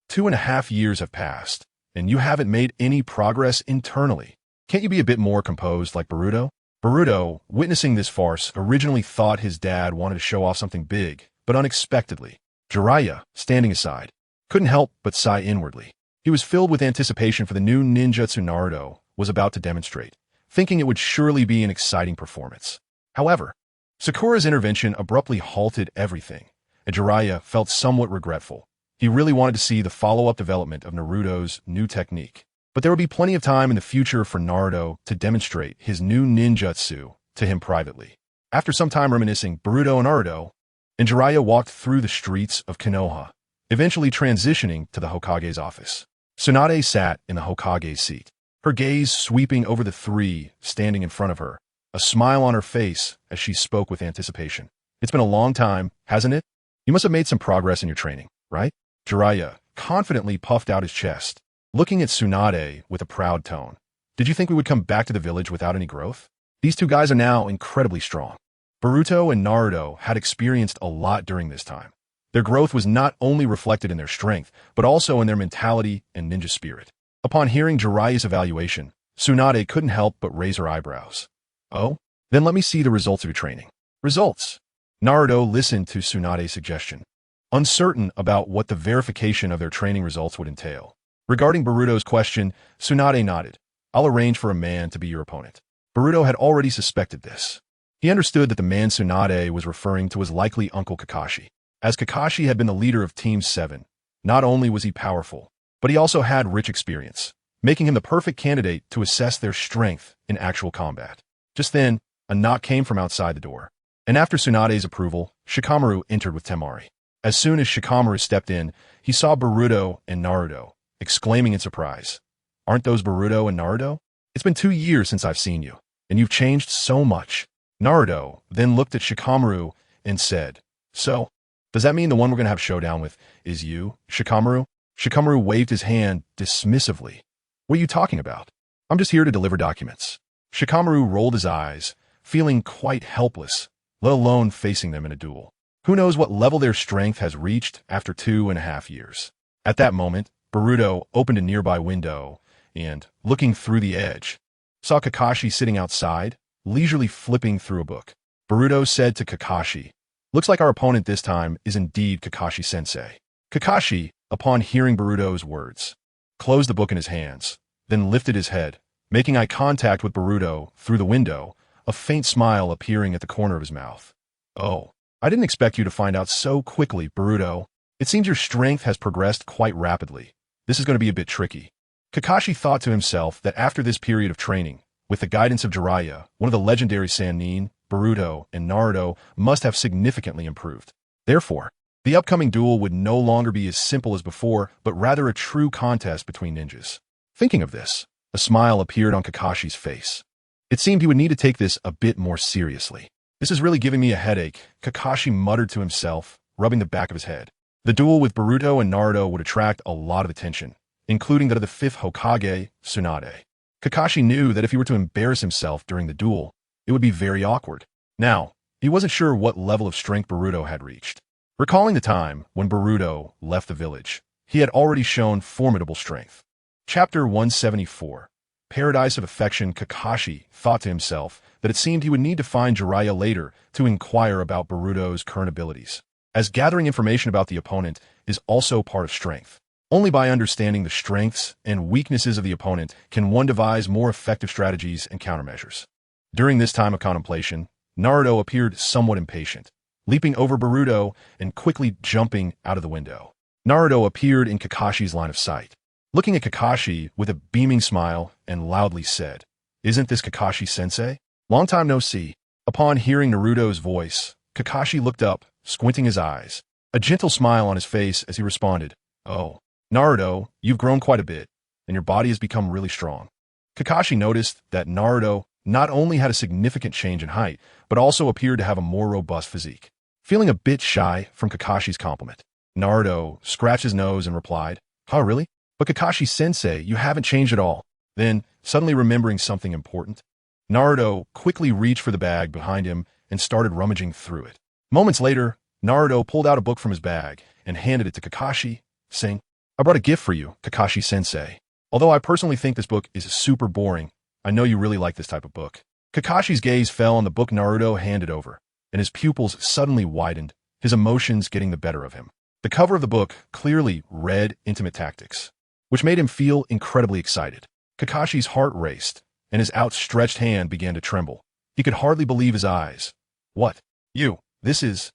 2.5 years have passed, and you haven't made any progress internally. Can't you be a bit more composed like Boruto?" Boruto, witnessing this farce, originally thought his dad wanted to show off something big, but unexpectedly, Jiraiya, standing aside, couldn't help but sigh inwardly. He was filled with anticipation for the new ninjutsu Naruto was about to demonstrate, thinking it would surely be an exciting performance. However, Sakura's intervention abruptly halted everything, and Jiraiya felt somewhat regretful. He really wanted to see the follow-up development of Naruto's new technique, but there would be plenty of time in the future for Naruto to demonstrate his new ninjutsu to him privately. After some time reminiscing, Boruto and Naruto and Jiraiya walked through the streets of Konoha, eventually transitioning to the Hokage's office. Tsunade sat in the Hokage's seat, her gaze sweeping over the 3 standing in front of her, a smile on her face as she spoke with anticipation. "It's been a long time, hasn't it? You must have made some progress in your training, right?" Jiraiya confidently puffed out his chest, looking at Tsunade with a proud tone. "Did you think we would come back to the village without any growth? These 2 guys are now incredibly strong." Boruto and Naruto had experienced a lot during this time. Their growth was not only reflected in their strength, but also in their mentality and ninja spirit. Upon hearing Jiraiya's evaluation, Tsunade couldn't help but raise her eyebrows. "Oh? Then let me see the results of your training." "Results?" Naruto listened to Tsunade's suggestion, uncertain about what the verification of their training results would entail. Regarding Boruto's question, Tsunade nodded. "I'll arrange for a man to be your opponent." Boruto had already suspected this. He understood that the man Tsunade was referring to was likely Uncle Kakashi. As Kakashi had been the leader of Team 7, not only was he powerful, but he also had rich experience, making him the perfect candidate to assess their strength in actual combat. Just then, a knock came from outside the door, and after Tsunade's approval, Shikamaru entered with Temari. As soon as Shikamaru stepped in, he saw Boruto and Naruto, exclaiming in surprise, "Aren't those Boruto and Naruto? It's been 2 years since I've seen you, and you've changed so much." Naruto then looked at Shikamaru and said, "So, does that mean the one we're going to have showdown with is you, Shikamaru?" Shikamaru waved his hand dismissively. "What are you talking about? I'm just here to deliver documents." Shikamaru rolled his eyes, feeling quite helpless, let alone facing them in a duel. Who knows what level their strength has reached after 2.5 years. At that moment, Boruto opened a nearby window and, looking through the edge, saw Kakashi sitting outside, leisurely flipping through a book. Boruto said to Kakashi, "Looks like our opponent this time is indeed Kakashi-sensei." Kakashi, upon hearing Boruto's words, closed the book in his hands, then lifted his head, making eye contact with Boruto through the window, a faint smile appearing at the corner of his mouth. "Oh, I didn't expect you to find out so quickly, Boruto. It seems your strength has progressed quite rapidly. This is going to be a bit tricky." Kakashi thought to himself that after this period of training, with the guidance of Jiraiya, one of the legendary Sannin, Boruto, and Naruto must have significantly improved. Therefore, the upcoming duel would no longer be as simple as before, but rather a true contest between ninjas. Thinking of this, a smile appeared on Kakashi's face. It seemed he would need to take this a bit more seriously. "This is really giving me a headache," Kakashi muttered to himself, rubbing the back of his head. The duel with Boruto and Naruto would attract a lot of attention, including that of the fifth Hokage, Tsunade. Kakashi knew that if he were to embarrass himself during the duel, it would be very awkward. Now, he wasn't sure what level of strength Boruto had reached. Recalling the time when Boruto left the village, he had already shown formidable strength. Chapter 174. Paradise of Affection. Kakashi thought to himself that it seemed he would need to find Jiraiya later to inquire about Boruto's current abilities, as gathering information about the opponent is also part of strength. Only by understanding the strengths and weaknesses of the opponent can one devise more effective strategies and countermeasures. During this time of contemplation, Naruto appeared somewhat impatient, leaping over Boruto and quickly jumping out of the window. Naruto appeared in Kakashi's line of sight, looking at Kakashi with a beaming smile and loudly said, "Isn't this Kakashi-sensei? Long time no see." Upon hearing Naruto's voice, Kakashi looked up, squinting his eyes, a gentle smile on his face as he responded, "Oh, Naruto, you've grown quite a bit, and your body has become really strong." Kakashi noticed that Naruto not only had a significant change in height, but also appeared to have a more robust physique. Feeling a bit shy from Kakashi's compliment, Naruto scratched his nose and replied, "Huh, really? But Kakashi-sensei, you haven't changed at all." Then, suddenly remembering something important, Naruto quickly reached for the bag behind him and started rummaging through it. Moments later, Naruto pulled out a book from his bag and handed it to Kakashi, saying, "I brought a gift for you, Kakashi-sensei. Although I personally think this book is super boring, I know you really like this type of book." Kakashi's gaze fell on the book Naruto handed over, and his pupils suddenly widened, his emotions getting the better of him. The cover of the book clearly read Intimate Tactics, which made him feel incredibly excited. Kakashi's heart raced, and his outstretched hand began to tremble. He could hardly believe his eyes. "What? You? This is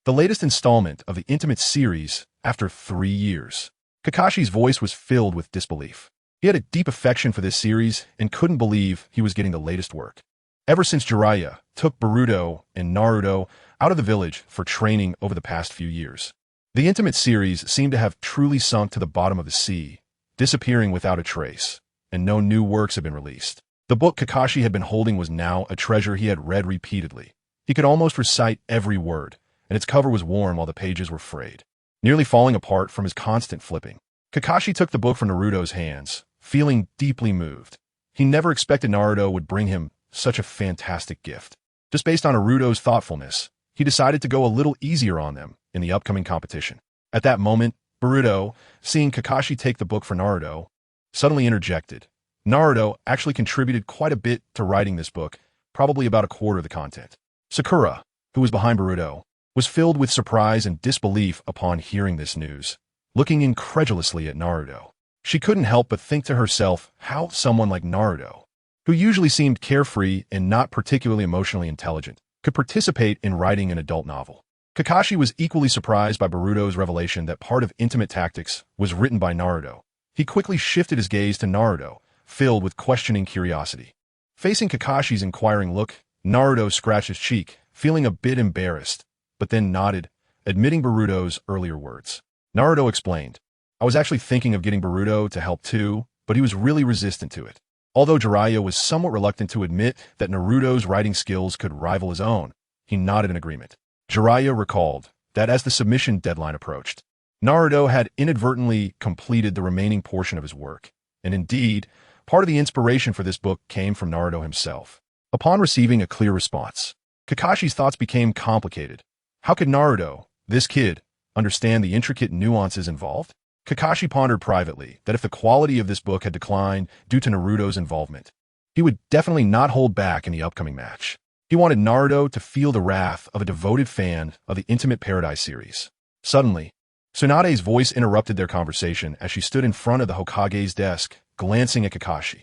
the latest installment of the Intimate series after 3 years." Kakashi's voice was filled with disbelief. He had a deep affection for this series and couldn't believe he was getting the latest work. Ever since Jiraiya took Boruto and Naruto out of the village for training over the past few years, the Intimate series seemed to have truly sunk to the bottom of the sea, disappearing without a trace, and no new works had been released. The book Kakashi had been holding was now a treasure he had read repeatedly. He could almost recite every word, and its cover was worn while the pages were frayed, nearly falling apart from his constant flipping. Kakashi took the book from Naruto's hands, feeling deeply moved. He never expected Naruto would bring him such a fantastic gift. Just based on Naruto's thoughtfulness, he decided to go a little easier on them in the upcoming competition. At that moment, Boruto, seeing Kakashi take the book for Naruto, suddenly interjected. Naruto actually contributed quite a bit to writing this book, probably about a quarter of the content. Sakura, who was behind Boruto, was filled with surprise and disbelief upon hearing this news, looking incredulously at Naruto. She couldn't help but think to herself how someone like Naruto, who usually seemed carefree and not particularly emotionally intelligent, could participate in writing an adult novel. Kakashi was equally surprised by Boruto's revelation that part of Intimate Tactics was written by Naruto. He quickly shifted his gaze to Naruto, filled with questioning curiosity. Facing Kakashi's inquiring look, Naruto scratched his cheek, feeling a bit embarrassed, but then nodded, admitting Boruto's earlier words. Naruto explained, "I was actually thinking of getting Boruto to help too, but he was really resistant to it." Although Jiraiya was somewhat reluctant to admit that Naruto's writing skills could rival his own, he nodded in agreement. Jiraiya recalled that as the submission deadline approached, Naruto had inadvertently completed the remaining portion of his work, and indeed, Part of the inspiration for this book came from Naruto himself. Upon receiving a clear response, Kakashi's thoughts became complicated. How could Naruto, this kid, understand the intricate nuances involved? Kakashi pondered privately that if the quality of this book had declined due to Naruto's involvement, he would definitely not hold back in the upcoming match. He wanted Naruto to feel the wrath of a devoted fan of the Intimate Paradise series. Suddenly, Tsunade's voice interrupted their conversation as she stood in front of the Hokage's desk, glancing at Kakashi.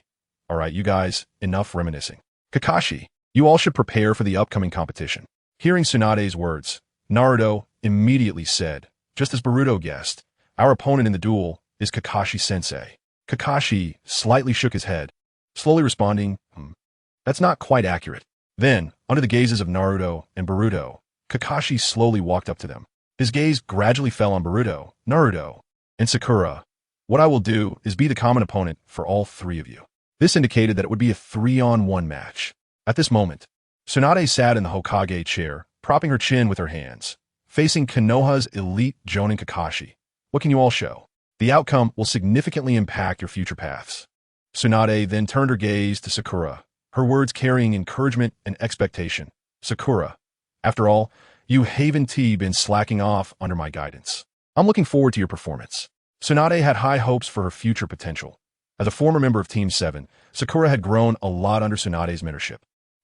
All right, you guys, enough reminiscing. Kakashi, you all should prepare for the upcoming competition. Hearing Tsunade's words, Naruto immediately said, just as Boruto guessed, our opponent in the duel is Kakashi-sensei. Kakashi slightly shook his head, slowly responding, that's not quite accurate. Then, under the gazes of Naruto and Boruto, Kakashi slowly walked up to them. His gaze gradually fell on Boruto, Naruto, and Sakura. What I will do is be the common opponent for all three of you. This indicated that it would be a 3-on-1 match. At this moment, Tsunade sat in the Hokage chair, propping her chin with her hands, facing Konoha's elite Jonin Kakashi. What can you all show? The outcome will significantly impact your future paths. Tsunade then turned her gaze to Sakura, her words carrying encouragement and expectation. Sakura, after all, you haven't been slacking off under my guidance. I'm looking forward to your performance. Tsunade had high hopes for her future potential. As a former member of Team 7, Sakura had grown a lot under Tsunade's mentorship,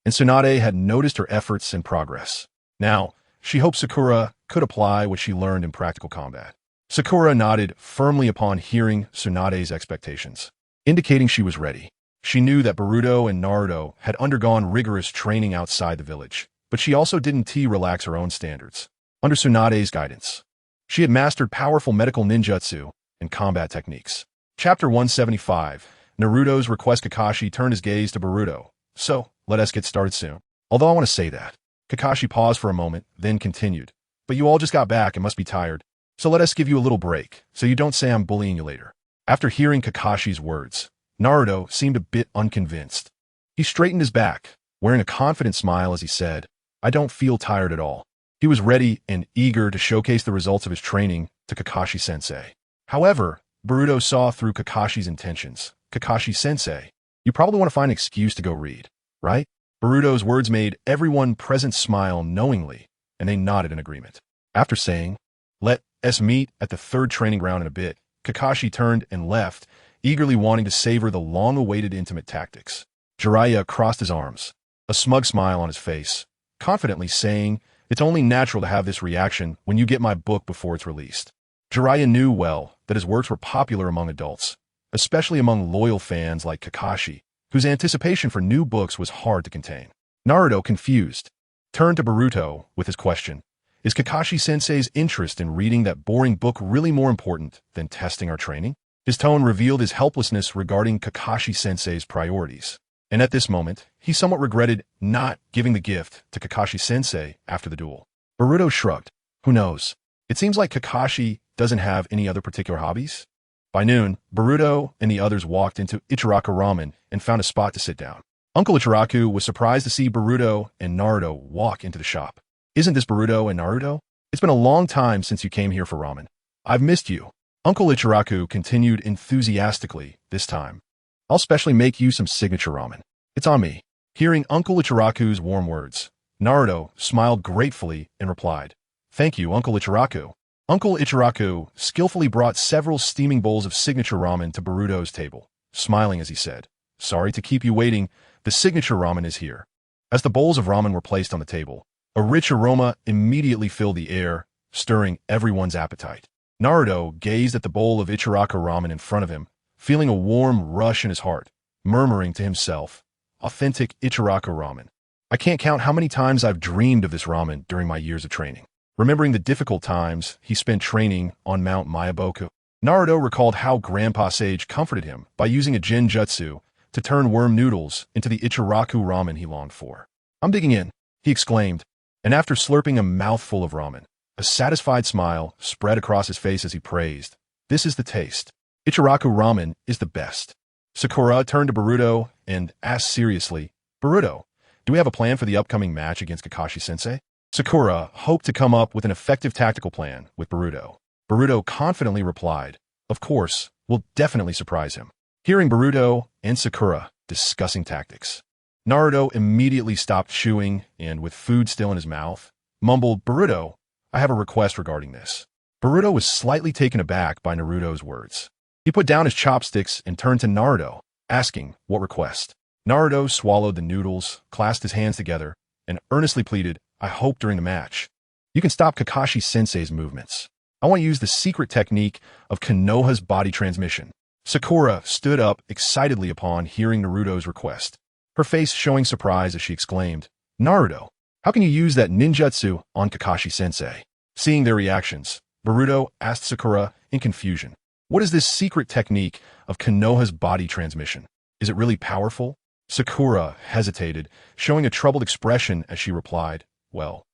and Tsunade had noticed her efforts and progress. Now, she hoped Sakura could apply what she learned in practical combat. Sakura nodded firmly upon hearing Tsunade's expectations, indicating she was ready. She knew that Boruto and Naruto had undergone rigorous training outside the village, but she also didn't relax her own standards. Under Tsunade's guidance, she had mastered powerful medical ninjutsu and combat techniques. Chapter 175, Naruto's request. Kakashi turned his gaze to Boruto. So, let us get started soon. Although I want to say that. Kakashi paused for a moment, then continued. But you all just got back and must be tired. So let us give you a little break, so you don't say I'm bullying you later. After hearing Kakashi's words, Naruto seemed a bit unconvinced. He straightened his back, wearing a confident smile as he said, I don't feel tired at all. He was ready and eager to showcase the results of his training to Kakashi-sensei. However, Boruto saw through Kakashi's intentions. Kakashi-sensei, you probably want to find an excuse to go read, right? Boruto's words made everyone present smile knowingly, and they nodded in agreement. After saying, let us meet at the third training ground in a bit, Kakashi turned and left, eagerly wanting to savor the long-awaited intimate tactics. Jiraiya crossed his arms, a smug smile on his face, confidently saying, it's only natural to have this reaction when you get my book before it's released. Jiraiya knew well that his works were popular among adults, especially among loyal fans like Kakashi, whose anticipation for new books was hard to contain. Naruto, confused, turned to Boruto with his question, is Kakashi-sensei's interest in reading that boring book really more important than testing our training? His tone revealed his helplessness regarding Kakashi-sensei's priorities, and at this moment, he somewhat regretted not giving the gift to Kakashi-sensei after the duel. Boruto shrugged. Who knows? It seems like Kakashi doesn't have any other particular hobbies. By noon, Boruto and the others walked into Ichiraku Ramen and found a spot to sit down. Uncle Ichiraku was surprised to see Boruto and Naruto walk into the shop. Isn't this Boruto and Naruto? It's been a long time since you came here for ramen. I've missed you. Uncle Ichiraku continued enthusiastically this time. I'll specially make you some signature ramen. It's on me. Hearing Uncle Ichiraku's warm words, Naruto smiled gratefully and replied, Thank you, Uncle Ichiraku. Uncle Ichiraku skillfully brought several steaming bowls of signature ramen to Boruto's table, smiling as he said, Sorry to keep you waiting, the signature ramen is here. As the bowls of ramen were placed on the table, a rich aroma immediately filled the air, stirring everyone's appetite. Naruto gazed at the bowl of Ichiraku ramen in front of him, feeling a warm rush in his heart, murmuring to himself, Authentic Ichiraku ramen. I can't count how many times I've dreamed of this ramen during my years of training. Remembering the difficult times he spent training on Mount Mayaboku, Naruto recalled how Grandpa Sage comforted him by using a genjutsu to turn worm noodles into the Ichiraku ramen he longed for. I'm digging in, he exclaimed, and after slurping a mouthful of ramen, a satisfied smile spread across his face as he praised, This is the taste. Ichiraku ramen is the best. Sakura turned to Boruto and asked seriously, Boruto, do we have a plan for the upcoming match against Kakashi-sensei? Sakura hoped to come up with an effective tactical plan with Boruto. Boruto confidently replied, Of course, we'll definitely surprise him. Hearing Boruto and Sakura discussing tactics, Naruto immediately stopped chewing and, with food still in his mouth, mumbled, "Boruto, I have a request regarding this." Boruto was slightly taken aback by Naruto's words. He put down his chopsticks and turned to Naruto, asking, "What request?" Naruto swallowed the noodles, clasped his hands together, and earnestly pleaded, "I hope during the match you can stop Kakashi-sensei's movements. I want to use the secret technique of Konoha's body transmission." Sakura stood up excitedly upon hearing Naruto's request, her face showing surprise as she exclaimed, "Naruto, how can you use that ninjutsu on Kakashi-sensei?" Seeing their reactions, Boruto asked Sakura in confusion, "What is this secret technique of Konoha's body transmission? Is it really powerful?" Sakura hesitated, showing a troubled expression as she replied, "Well,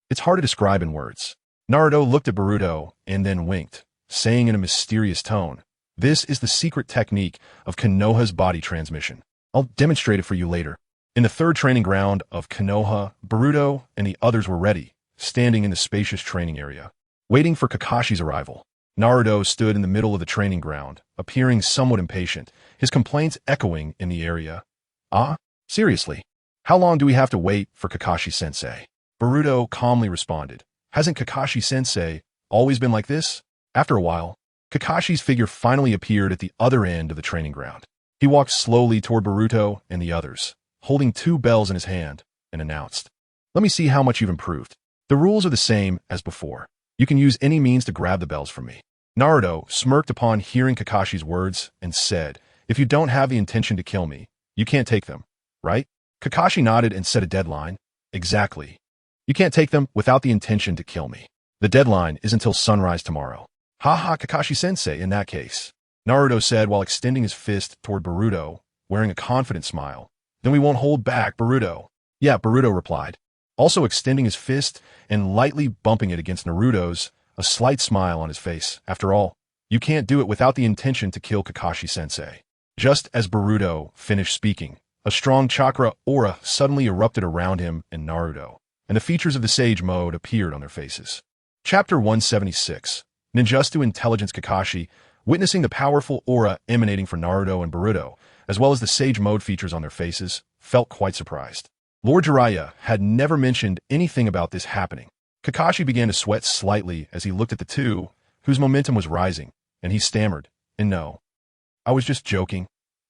it's hard to describe in words." Naruto looked at Boruto and then winked, saying in a mysterious tone, "This is the secret technique of Konoha's body transmission. I'll demonstrate it for you later." In the third training ground of Konoha, Boruto and the others were ready, standing in the spacious training area, waiting for Kakashi's arrival. Naruto stood in the middle of the training ground, appearing somewhat impatient, his complaints echoing in the area. "Ah? Seriously? How long do we have to wait for Kakashi-sensei?" Boruto calmly responded, "Hasn't Kakashi-sensei always been like this?" After a while, Kakashi's figure finally appeared at the other end of the training ground. He walked slowly toward Boruto and the others, holding two bells in his hand, and announced, "Let me see how much you've improved. The rules are the same as before. You can use any means to grab the bells from me." Naruto smirked upon hearing Kakashi's words and said, "If you don't have the intention to kill me, you can't take them, right?" Kakashi nodded and set a deadline. "Exactly. You can't take them without the intention to kill me. The deadline is until sunrise tomorrow." "Haha, Kakashi-sensei, in that case," Naruto said while extending his fist toward Boruto, wearing a confident smile. "Then we won't hold back, Boruto." "Yeah," Boruto replied, also extending his fist and lightly bumping it against Naruto's, a slight smile on his face. "After all, you can't do it without the intention to kill Kakashi-sensei." Just as Boruto finished speaking, a strong chakra aura suddenly erupted around him and Naruto, and the features of the Sage Mode appeared on their faces. Chapter 176. Ninjutsu Intelligence. Kakashi, witnessing the powerful aura emanating from Naruto and Boruto, as well as the Sage Mode features on their faces, felt quite surprised. Lord Jiraiya had never mentioned anything about this happening. Kakashi began to sweat slightly as he looked at the two, whose momentum was rising, and he stammered, "And no, I was just joking.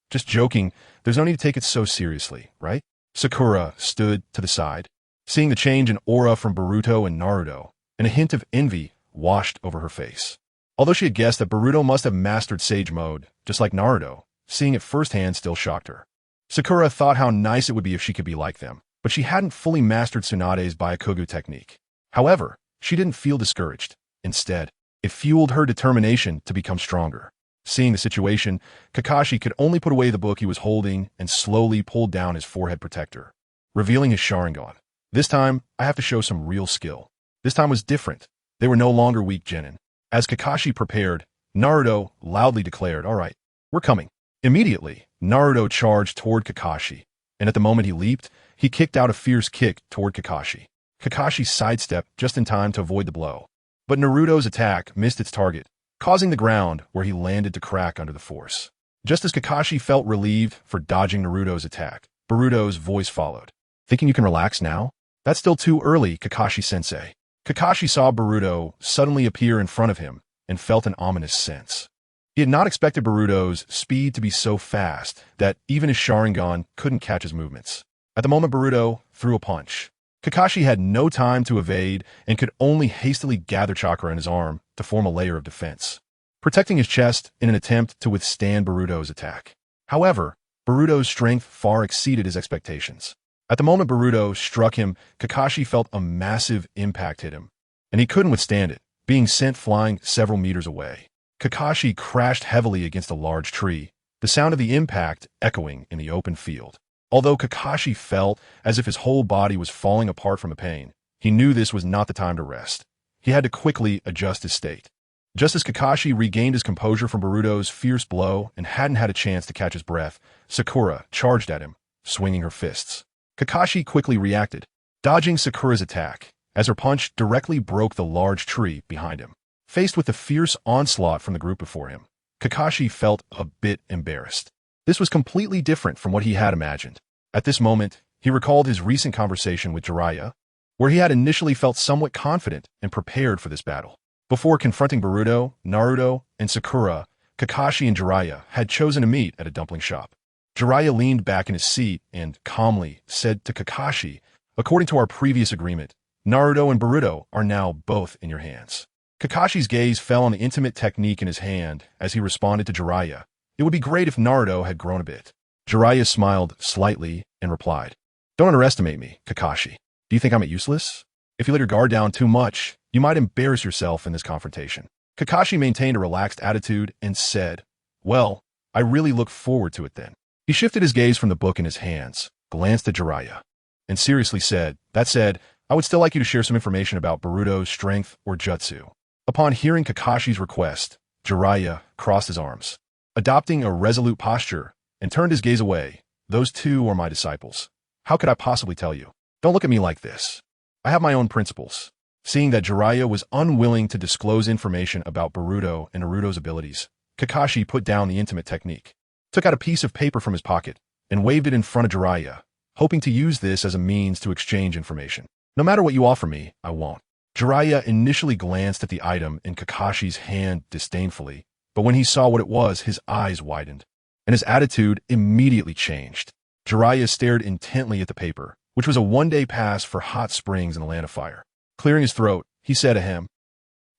Just joking. There's no need to take it so seriously, right?" Sakura stood to the side, seeing the change in aura from Boruto and Naruto, and a hint of envy washed over her face. Although she had guessed that Boruto must have mastered Sage Mode, just like Naruto, seeing it firsthand still shocked her. Sakura thought how nice it would be if she could be like them, but she hadn't fully mastered Tsunade's Byakugan technique. However, she didn't feel discouraged. Instead, it fueled her determination to become stronger. Seeing the situation, Kakashi could only put away the book he was holding and slowly pulled down his forehead protector, revealing his Sharingan. "This time, I have to show some real skill." This time was different. They were no longer weak genin. As Kakashi prepared, Naruto loudly declared, "All right, we're coming." Immediately, Naruto charged toward Kakashi, and at the moment he leaped, he kicked out a fierce kick toward Kakashi. Kakashi sidestepped just in time to avoid the blow, but Naruto's attack missed its target, causing the ground where he landed to crack under the force. Just as Kakashi felt relieved for dodging Naruto's attack, Boruto's voice followed. "Thinking you can relax now? That's still too early, Kakashi-sensei." Kakashi saw Boruto suddenly appear in front of him and felt an ominous sense. He had not expected Boruto's speed to be so fast that even his Sharingan couldn't catch his movements. At the moment Boruto threw a punch, Kakashi had no time to evade and could only hastily gather chakra in his arm to form a layer of defense, protecting his chest in an attempt to withstand Boruto's attack. However, Boruto's strength far exceeded his expectations. At the moment Boruto struck him, Kakashi felt a massive impact hit him, and he couldn't withstand it, being sent flying several meters away. Kakashi crashed heavily against a large tree, the sound of the impact echoing in the open field. Although Kakashi felt as if his whole body was falling apart from the pain, he knew this was not the time to rest. He had to quickly adjust his state. Just as Kakashi regained his composure from Boruto's fierce blow and hadn't had a chance to catch his breath, Sakura charged at him, swinging her fists. Kakashi quickly reacted, dodging Sakura's attack, as her punch directly broke the large tree behind him. Faced with the fierce onslaught from the group before him, Kakashi felt a bit embarrassed. This was completely different from what he had imagined. At this moment, he recalled his recent conversation with Jiraiya, where he had initially felt somewhat confident and prepared for this battle. Before confronting Boruto, Naruto, and Sakura, Kakashi and Jiraiya had chosen to meet at a dumpling shop. Jiraiya leaned back in his seat and calmly said to Kakashi, "According to our previous agreement, Naruto and Boruto are now both in your hands." Kakashi's gaze fell on the intimate technique in his hand as he responded to Jiraiya. "It would be great if Naruto had grown a bit." Jiraiya smiled slightly and replied, "Don't underestimate me, Kakashi. Do you think I'm useless? If you let your guard down too much, you might embarrass yourself in this confrontation." Kakashi maintained a relaxed attitude and said, "Well, I really look forward to it then." He shifted his gaze from the book in his hands, glanced at Jiraiya, and seriously said, "That said, I would still like you to share some information about Boruto's strength or jutsu." Upon hearing Kakashi's request, Jiraiya crossed his arms, adopting a resolute posture, and turned his gaze away. "Those two are my disciples. How could I possibly tell you? Don't look at me like this. I have my own principles." Seeing that Jiraiya was unwilling to disclose information about Boruto and Naruto's abilities, Kakashi put down the intimate technique, took out a piece of paper from his pocket, and waved it in front of Jiraiya, hoping to use this as a means to exchange information. "No matter what you offer me, I won't." Jiraiya initially glanced at the item in Kakashi's hand disdainfully, but when he saw what it was, his eyes widened, and his attitude immediately changed. Jiraiya stared intently at the paper, which was a one-day pass for hot springs in the land of fire. Clearing his throat, he said to him,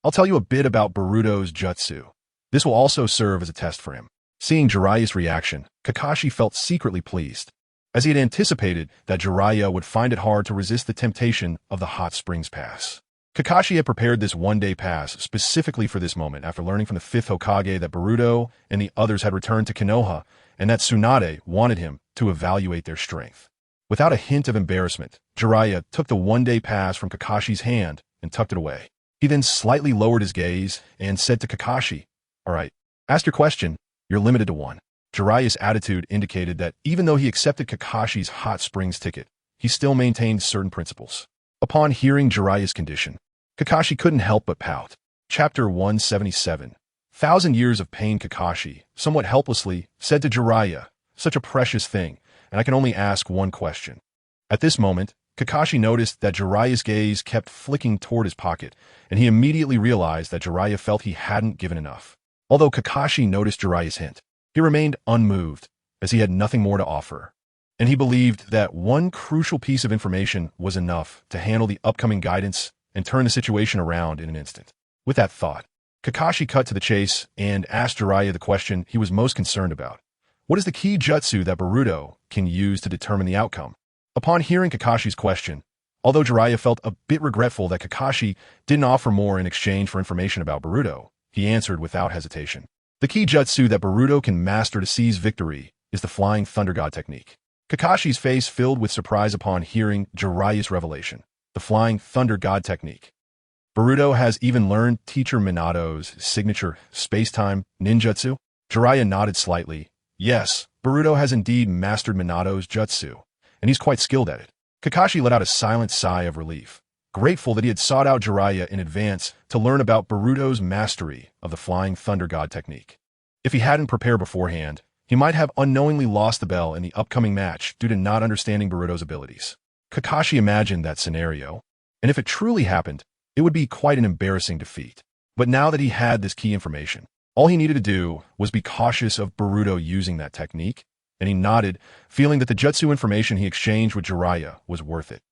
"I'll tell you a bit about Boruto's jutsu. This will also serve as a test for him." Seeing Jiraiya's reaction, Kakashi felt secretly pleased, as he had anticipated that Jiraiya would find it hard to resist the temptation of the hot springs pass. Kakashi had prepared this one-day pass specifically for this moment after learning from the 5th Hokage that Boruto and the others had returned to Konoha and that Tsunade wanted him to evaluate their strength. Without a hint of embarrassment, Jiraiya took the one-day pass from Kakashi's hand and tucked it away. He then slightly lowered his gaze and said to Kakashi, "All right, ask your question. You're limited to one." Jiraiya's attitude indicated that even though he accepted Kakashi's hot springs ticket, he still maintained certain principles. Upon hearing Jiraiya's condition, Kakashi couldn't help but pout. Chapter 177. 1,000 Years of Pain. Kakashi, somewhat helplessly, said to Jiraiya, "Such a precious thing, and I can only ask one question." At this moment, Kakashi noticed that Jiraiya's gaze kept flicking toward his pocket, and he immediately realized that Jiraiya felt he hadn't given enough. Although Kakashi noticed Jiraiya's hint, he remained unmoved, as he had nothing more to offer, and he believed that one crucial piece of information was enough to handle the upcoming guidance and turn the situation around in an instant. With that thought, Kakashi cut to the chase and asked Jiraiya the question he was most concerned about. What is the key jutsu that Boruto can use to determine the outcome? Upon hearing Kakashi's question, although Jiraiya felt a bit regretful that Kakashi didn't offer more in exchange for information about Boruto, he answered without hesitation. The key jutsu that Boruto can master to seize victory is the Flying Thunder God technique. Kakashi's face filled with surprise upon hearing Jiraiya's revelation. The Flying Thunder God technique. Boruto has even learned teacher Minato's signature space-time ninjutsu? Jiraiya nodded slightly. Yes, Boruto has indeed mastered Minato's jutsu, and he's quite skilled at it. Kakashi let out a silent sigh of relief, grateful that he had sought out Jiraiya in advance to learn about Boruto's mastery of the Flying Thunder God technique. If he hadn't prepared beforehand, he might have unknowingly lost the bell in the upcoming match due to not understanding Boruto's abilities. Kakashi imagined that scenario, and if it truly happened, it would be quite an embarrassing defeat. But now that he had this key information, all he needed to do was be cautious of Boruto using that technique, and he nodded, feeling that the jutsu information he exchanged with Jiraiya was worth it.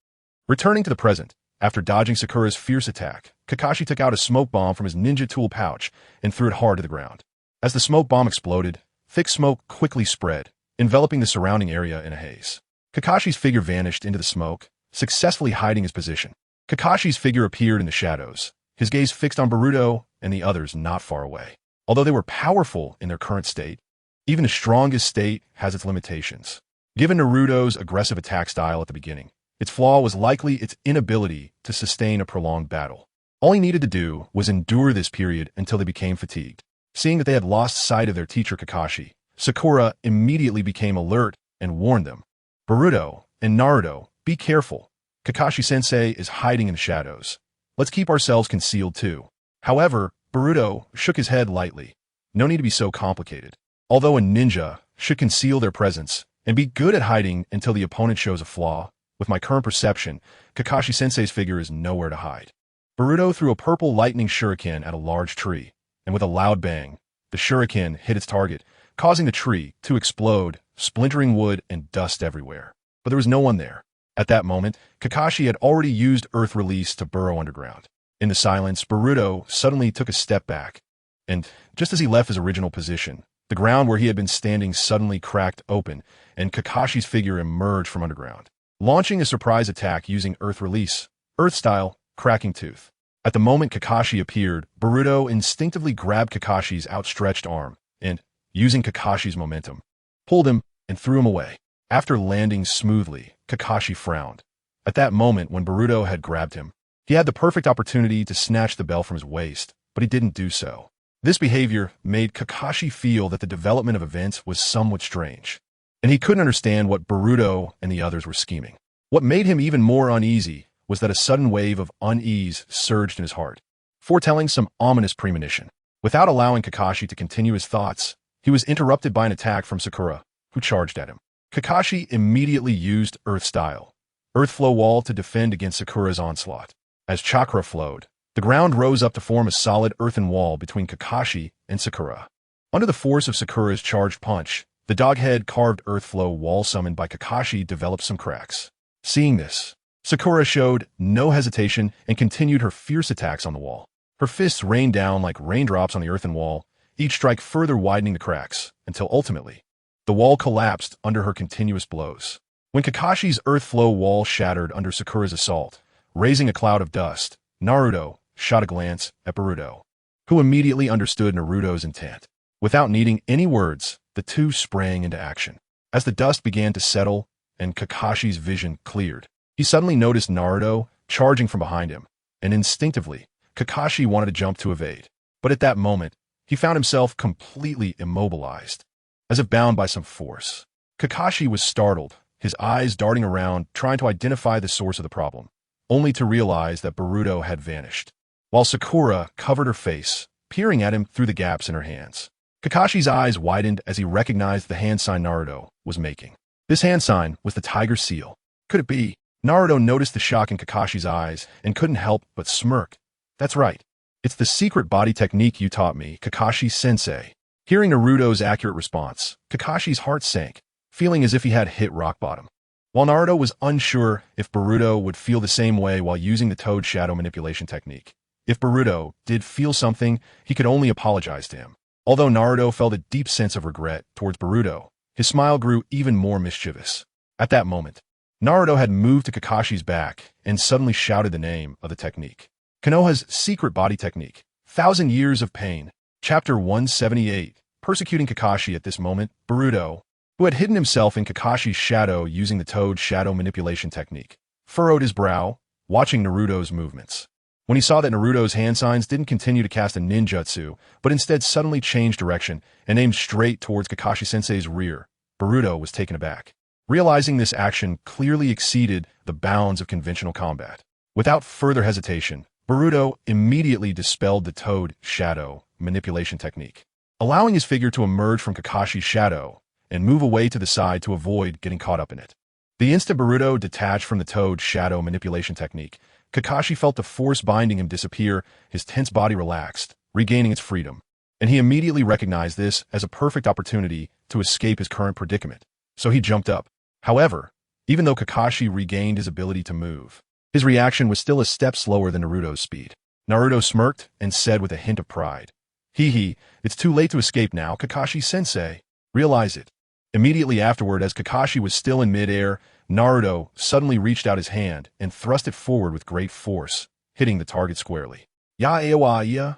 Returning to the present, after dodging Sakura's fierce attack, Kakashi took out a smoke bomb from his ninja tool pouch and threw it hard to the ground. As the smoke bomb exploded, thick smoke quickly spread, enveloping the surrounding area in a haze. Kakashi's figure vanished into the smoke, successfully hiding his position. Kakashi's figure appeared in the shadows, his gaze fixed on Boruto and the others not far away. Although they were powerful in their current state, even the strongest state has its limitations. Given Naruto's aggressive attack style at the beginning, its flaw was likely its inability to sustain a prolonged battle. All he needed to do was endure this period until they became fatigued. Seeing that they had lost sight of their teacher Kakashi, Sakura immediately became alert and warned them. "Boruto and Naruto, be careful. Kakashi-sensei is hiding in the shadows. Let's keep ourselves concealed too." However, Boruto shook his head lightly. No need to be so complicated. Although a ninja, should conceal their presence and be good at hiding until the opponent shows a flaw. With my current perception, Kakashi-sensei's figure is nowhere to hide. Boruto threw a purple lightning shuriken at a large tree, and with a loud bang, the shuriken hit its target, causing the tree to explode, splintering wood and dust everywhere. But there was no one there. At that moment, Kakashi had already used Earth Release to burrow underground. In the silence, Boruto suddenly took a step back, and just as he left his original position, the ground where he had been standing suddenly cracked open, and Kakashi's figure emerged from underground, launching a surprise attack using Earth Release, Earth-style, Cracking Tooth. At the moment Kakashi appeared, Boruto instinctively grabbed Kakashi's outstretched arm and, using Kakashi's momentum, pulled him and threw him away. After landing smoothly, Kakashi frowned. At that moment when Boruto had grabbed him, he had the perfect opportunity to snatch the bell from his waist, but he didn't do so. This behavior made Kakashi feel that the development of events was somewhat strange, and he couldn't understand what Boruto and the others were scheming. What made him even more uneasy was that a sudden wave of unease surged in his heart, foretelling some ominous premonition. Without allowing Kakashi to continue his thoughts, he was interrupted by an attack from Sakura, who charged at him. Kakashi immediately used Earth-style, Earth Flow Wall to defend against Sakura's onslaught. As chakra flowed, the ground rose up to form a solid earthen wall between Kakashi and Sakura. Under the force of Sakura's charged punch, the dog-head carved Earth Flow Wall summoned by Kakashi developed some cracks. Seeing this, Sakura showed no hesitation and continued her fierce attacks on the wall. Her fists rained down like raindrops on the earthen wall, each strike further widening the cracks, until ultimately, the wall collapsed under her continuous blows. When Kakashi's Earth Flow Wall shattered under Sakura's assault, raising a cloud of dust, Naruto shot a glance at Boruto, who immediately understood Naruto's intent. Without needing any words, the two sprang into action. As the dust began to settle and Kakashi's vision cleared, he suddenly noticed Naruto charging from behind him, and instinctively, Kakashi wanted to jump to evade. But at that moment, he found himself completely immobilized, as if bound by some force. Kakashi was startled, his eyes darting around, trying to identify the source of the problem, only to realize that Boruto had vanished, while Sakura covered her face, peering at him through the gaps in her hands. Kakashi's eyes widened as he recognized the hand sign Naruto was making. This hand sign was the tiger seal. Could it be? Naruto noticed the shock in Kakashi's eyes and couldn't help but smirk. That's right. It's the secret body technique you taught me, Kakashi-sensei. Hearing Naruto's accurate response, Kakashi's heart sank, feeling as if he had hit rock bottom. While Naruto was unsure if Boruto would feel the same way while using the Toad Shadow manipulation technique. If Boruto did feel something, he could only apologize to him. Although Naruto felt a deep sense of regret towards Boruto, his smile grew even more mischievous. At that moment, Naruto had moved to Kakashi's back and suddenly shouted the name of the technique. Konoha's secret body technique, 1,000 Years of Pain. Chapter 178. Persecuting Kakashi. At this moment, Boruto, who had hidden himself in Kakashi's shadow using the Toad Shadow manipulation technique, furrowed his brow, watching Naruto's movements. When he saw that Naruto's hand signs didn't continue to cast a ninjutsu, but instead suddenly changed direction and aimed straight towards Kakashi-sensei's rear, Boruto was taken aback, realizing this action clearly exceeded the bounds of conventional combat. Without further hesitation, Boruto immediately dispelled the Toad Shadow manipulation technique, allowing his figure to emerge from Kakashi's shadow and move away to the side to avoid getting caught up in it. The instant Boruto detached from the Toad Shadow manipulation technique, Kakashi felt the force binding him disappear, his tense body relaxed, regaining its freedom, and he immediately recognized this as a perfect opportunity to escape his current predicament. So he jumped up. However, even though Kakashi regained his ability to move, his reaction was still a step slower than Naruto's speed. Naruto smirked and said with a hint of pride, "He, it's too late to escape now, Kakashi-sensei. Realize it." Immediately afterward, as Kakashi was still in midair, Naruto suddenly reached out his hand and thrust it forward with great force, hitting the target squarely. Ya-ewa-ya.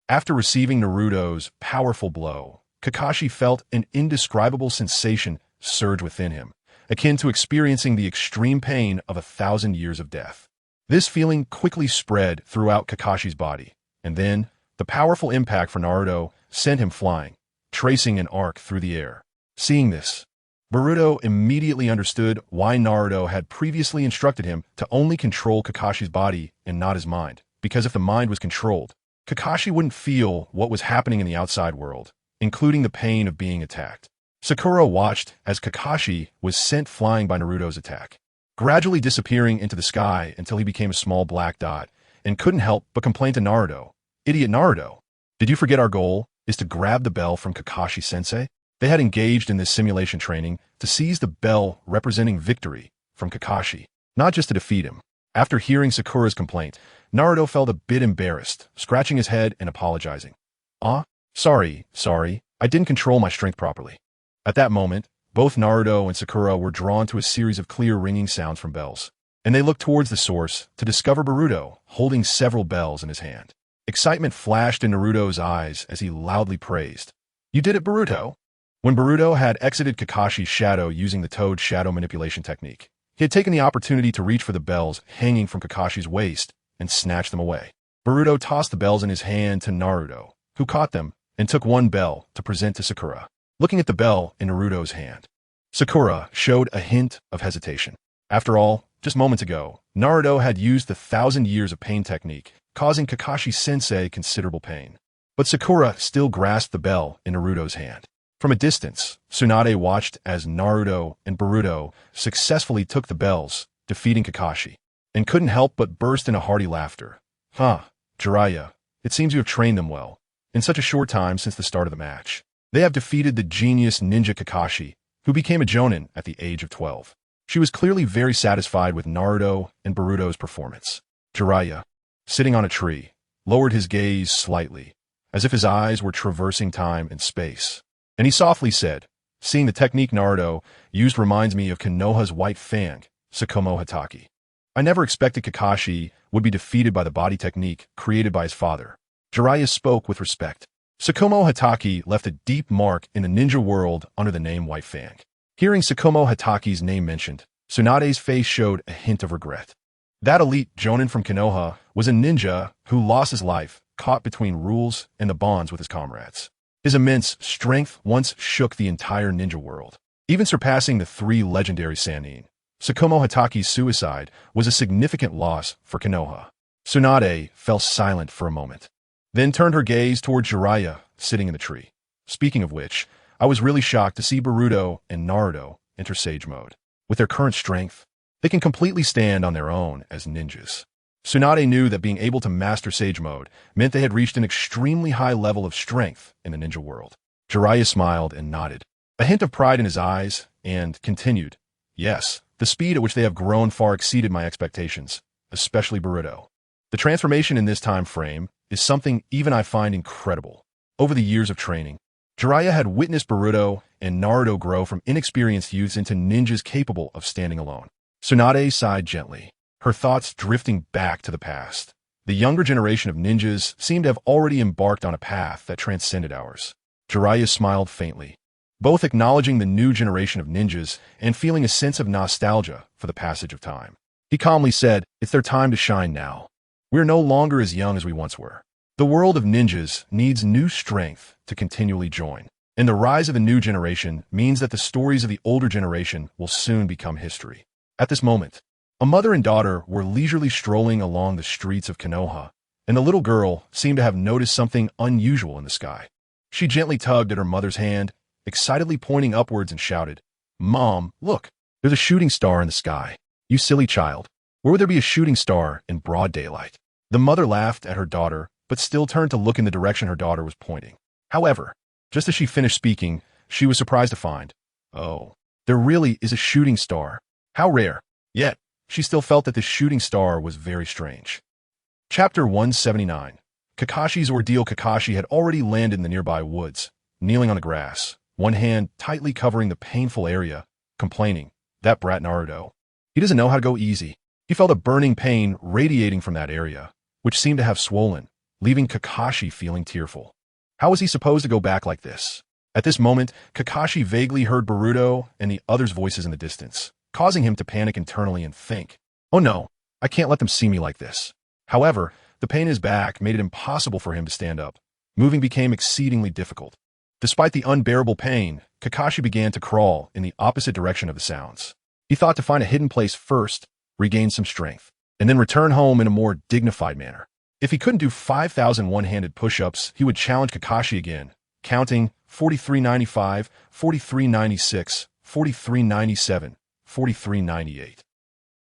After receiving Naruto's powerful blow, Kakashi felt an indescribable sensation surge within him, akin to experiencing the extreme pain of 1,000 years of death. This feeling quickly spread throughout Kakashi's body, and then, the powerful impact for Naruto sent him flying, tracing an arc through the air. Seeing this, Boruto immediately understood why Naruto had previously instructed him to only control Kakashi's body and not his mind, because if the mind was controlled, Kakashi wouldn't feel what was happening in the outside world, including the pain of being attacked. Sakura watched as Kakashi was sent flying by Naruto's attack, gradually disappearing into the sky until he became a small black dot, and couldn't help but complain to Naruto. Idiot Naruto, did you forget our goal is to grab the bell from Kakashi-sensei? They had engaged in this simulation training to seize the bell representing victory from Kakashi, not just to defeat him. After hearing Sakura's complaint, Naruto felt a bit embarrassed, scratching his head and apologizing. Sorry, I didn't control my strength properly. At that moment, both Naruto and Sakura were drawn to a series of clear ringing sounds from bells, and they looked towards the source to discover Boruto holding several bells in his hand. Excitement flashed in Naruto's eyes as he loudly praised, "You did it, Boruto!" When Boruto had exited Kakashi's shadow using the Toad shadow manipulation technique, he had taken the opportunity to reach for the bells hanging from Kakashi's waist and snatch them away. Boruto tossed the bells in his hand to Naruto, who caught them and took one bell to present to Sakura. Looking at the bell in Naruto's hand, Sakura showed a hint of hesitation. After all, just moments ago, Naruto had used the 1,000 years of pain technique, causing Kakashi-sensei considerable pain. But Sakura still grasped the bell in Naruto's hand. From a distance, Tsunade watched as Naruto and Boruto successfully took the bells, defeating Kakashi, and couldn't help but burst into hearty laughter. Jiraiya, it seems you have trained them well. In such a short time since the start of the match, they have defeated the genius ninja Kakashi, who became a jonin at the age of 12. She was clearly very satisfied with Naruto and Boruto's performance. Jiraiya, sitting on a tree, lowered his gaze slightly, as if his eyes were traversing time and space. And he softly said, "Seeing the technique Naruto used reminds me of Konoha's white fang, Tsukumo Hatake. I never expected Kakashi would be defeated by the body technique created by his father." Jiraiya spoke with respect. Tsukumo Hatake left a deep mark in the ninja world under the name White Fang. Hearing Tsukumo Hatake's name mentioned, Tsunade's face showed a hint of regret. That elite jonin from Konoha was a ninja who lost his life, caught between rules and the bonds with his comrades. His immense strength once shook the entire ninja world, even surpassing the 3 legendary Sannin. Tsukumo Hatake's suicide was a significant loss for Konoha. Tsunade fell silent for a moment, then turned her gaze toward Jiraiya, sitting in the tree. Speaking of which, I was really shocked to see Boruto and Naruto enter Sage Mode. With their current strength, they can completely stand on their own as ninjas. Tsunade knew that being able to master Sage Mode meant they had reached an extremely high level of strength in the ninja world. Jiraiya smiled and nodded, a hint of pride in his eyes, and continued, "Yes, the speed at which they have grown far exceeded my expectations, especially Boruto. The transformation in this time frame is something even I find incredible. Over the years of training, Jiraiya had witnessed Boruto and Naruto grow from inexperienced youths into ninjas capable of standing alone." Tsunade sighed gently, her thoughts drifting back to the past. The younger generation of ninjas seemed to have already embarked on a path that transcended ours. Jiraiya smiled faintly, both acknowledging the new generation of ninjas and feeling a sense of nostalgia for the passage of time. He calmly said, "It's their time to shine now. We're no longer as young as we once were. The world of ninjas needs new strength to continually join, and the rise of a new generation means that the stories of the older generation will soon become history." At this moment, a mother and daughter were leisurely strolling along the streets of Konoha, and the little girl seemed to have noticed something unusual in the sky. She gently tugged at her mother's hand, excitedly pointing upwards, and shouted, "Mom, look, there's a shooting star in the sky. You silly child. Where would there be a shooting star in broad daylight?" The mother laughed at her daughter, but still turned to look in the direction her daughter was pointing. However, just as she finished speaking, she was surprised to find, "Oh, there really is a shooting star. How rare." Yet, she still felt that this shooting star was very strange. Chapter 179. Kakashi's ordeal. Kakashi had already landed in the nearby woods, kneeling on the grass, one hand tightly covering the painful area, complaining, "That brat Naruto. He doesn't know how to go easy." He felt a burning pain radiating from that area, which seemed to have swollen, leaving Kakashi feeling tearful. How was he supposed to go back like this? At this moment, Kakashi vaguely heard Boruto and the others' voices in the distance, causing him to panic internally and think, "Oh no, I can't let them see me like this." However, the pain in his back made it impossible for him to stand up. Moving became exceedingly difficult. Despite the unbearable pain, Kakashi began to crawl in the opposite direction of the sounds. He thought to find a hidden place first, regain some strength, and then return home in a more dignified manner. If he couldn't do 5,000 one-handed push-ups, he would challenge Kakashi again, counting 4395, 4396, 4397, 4398.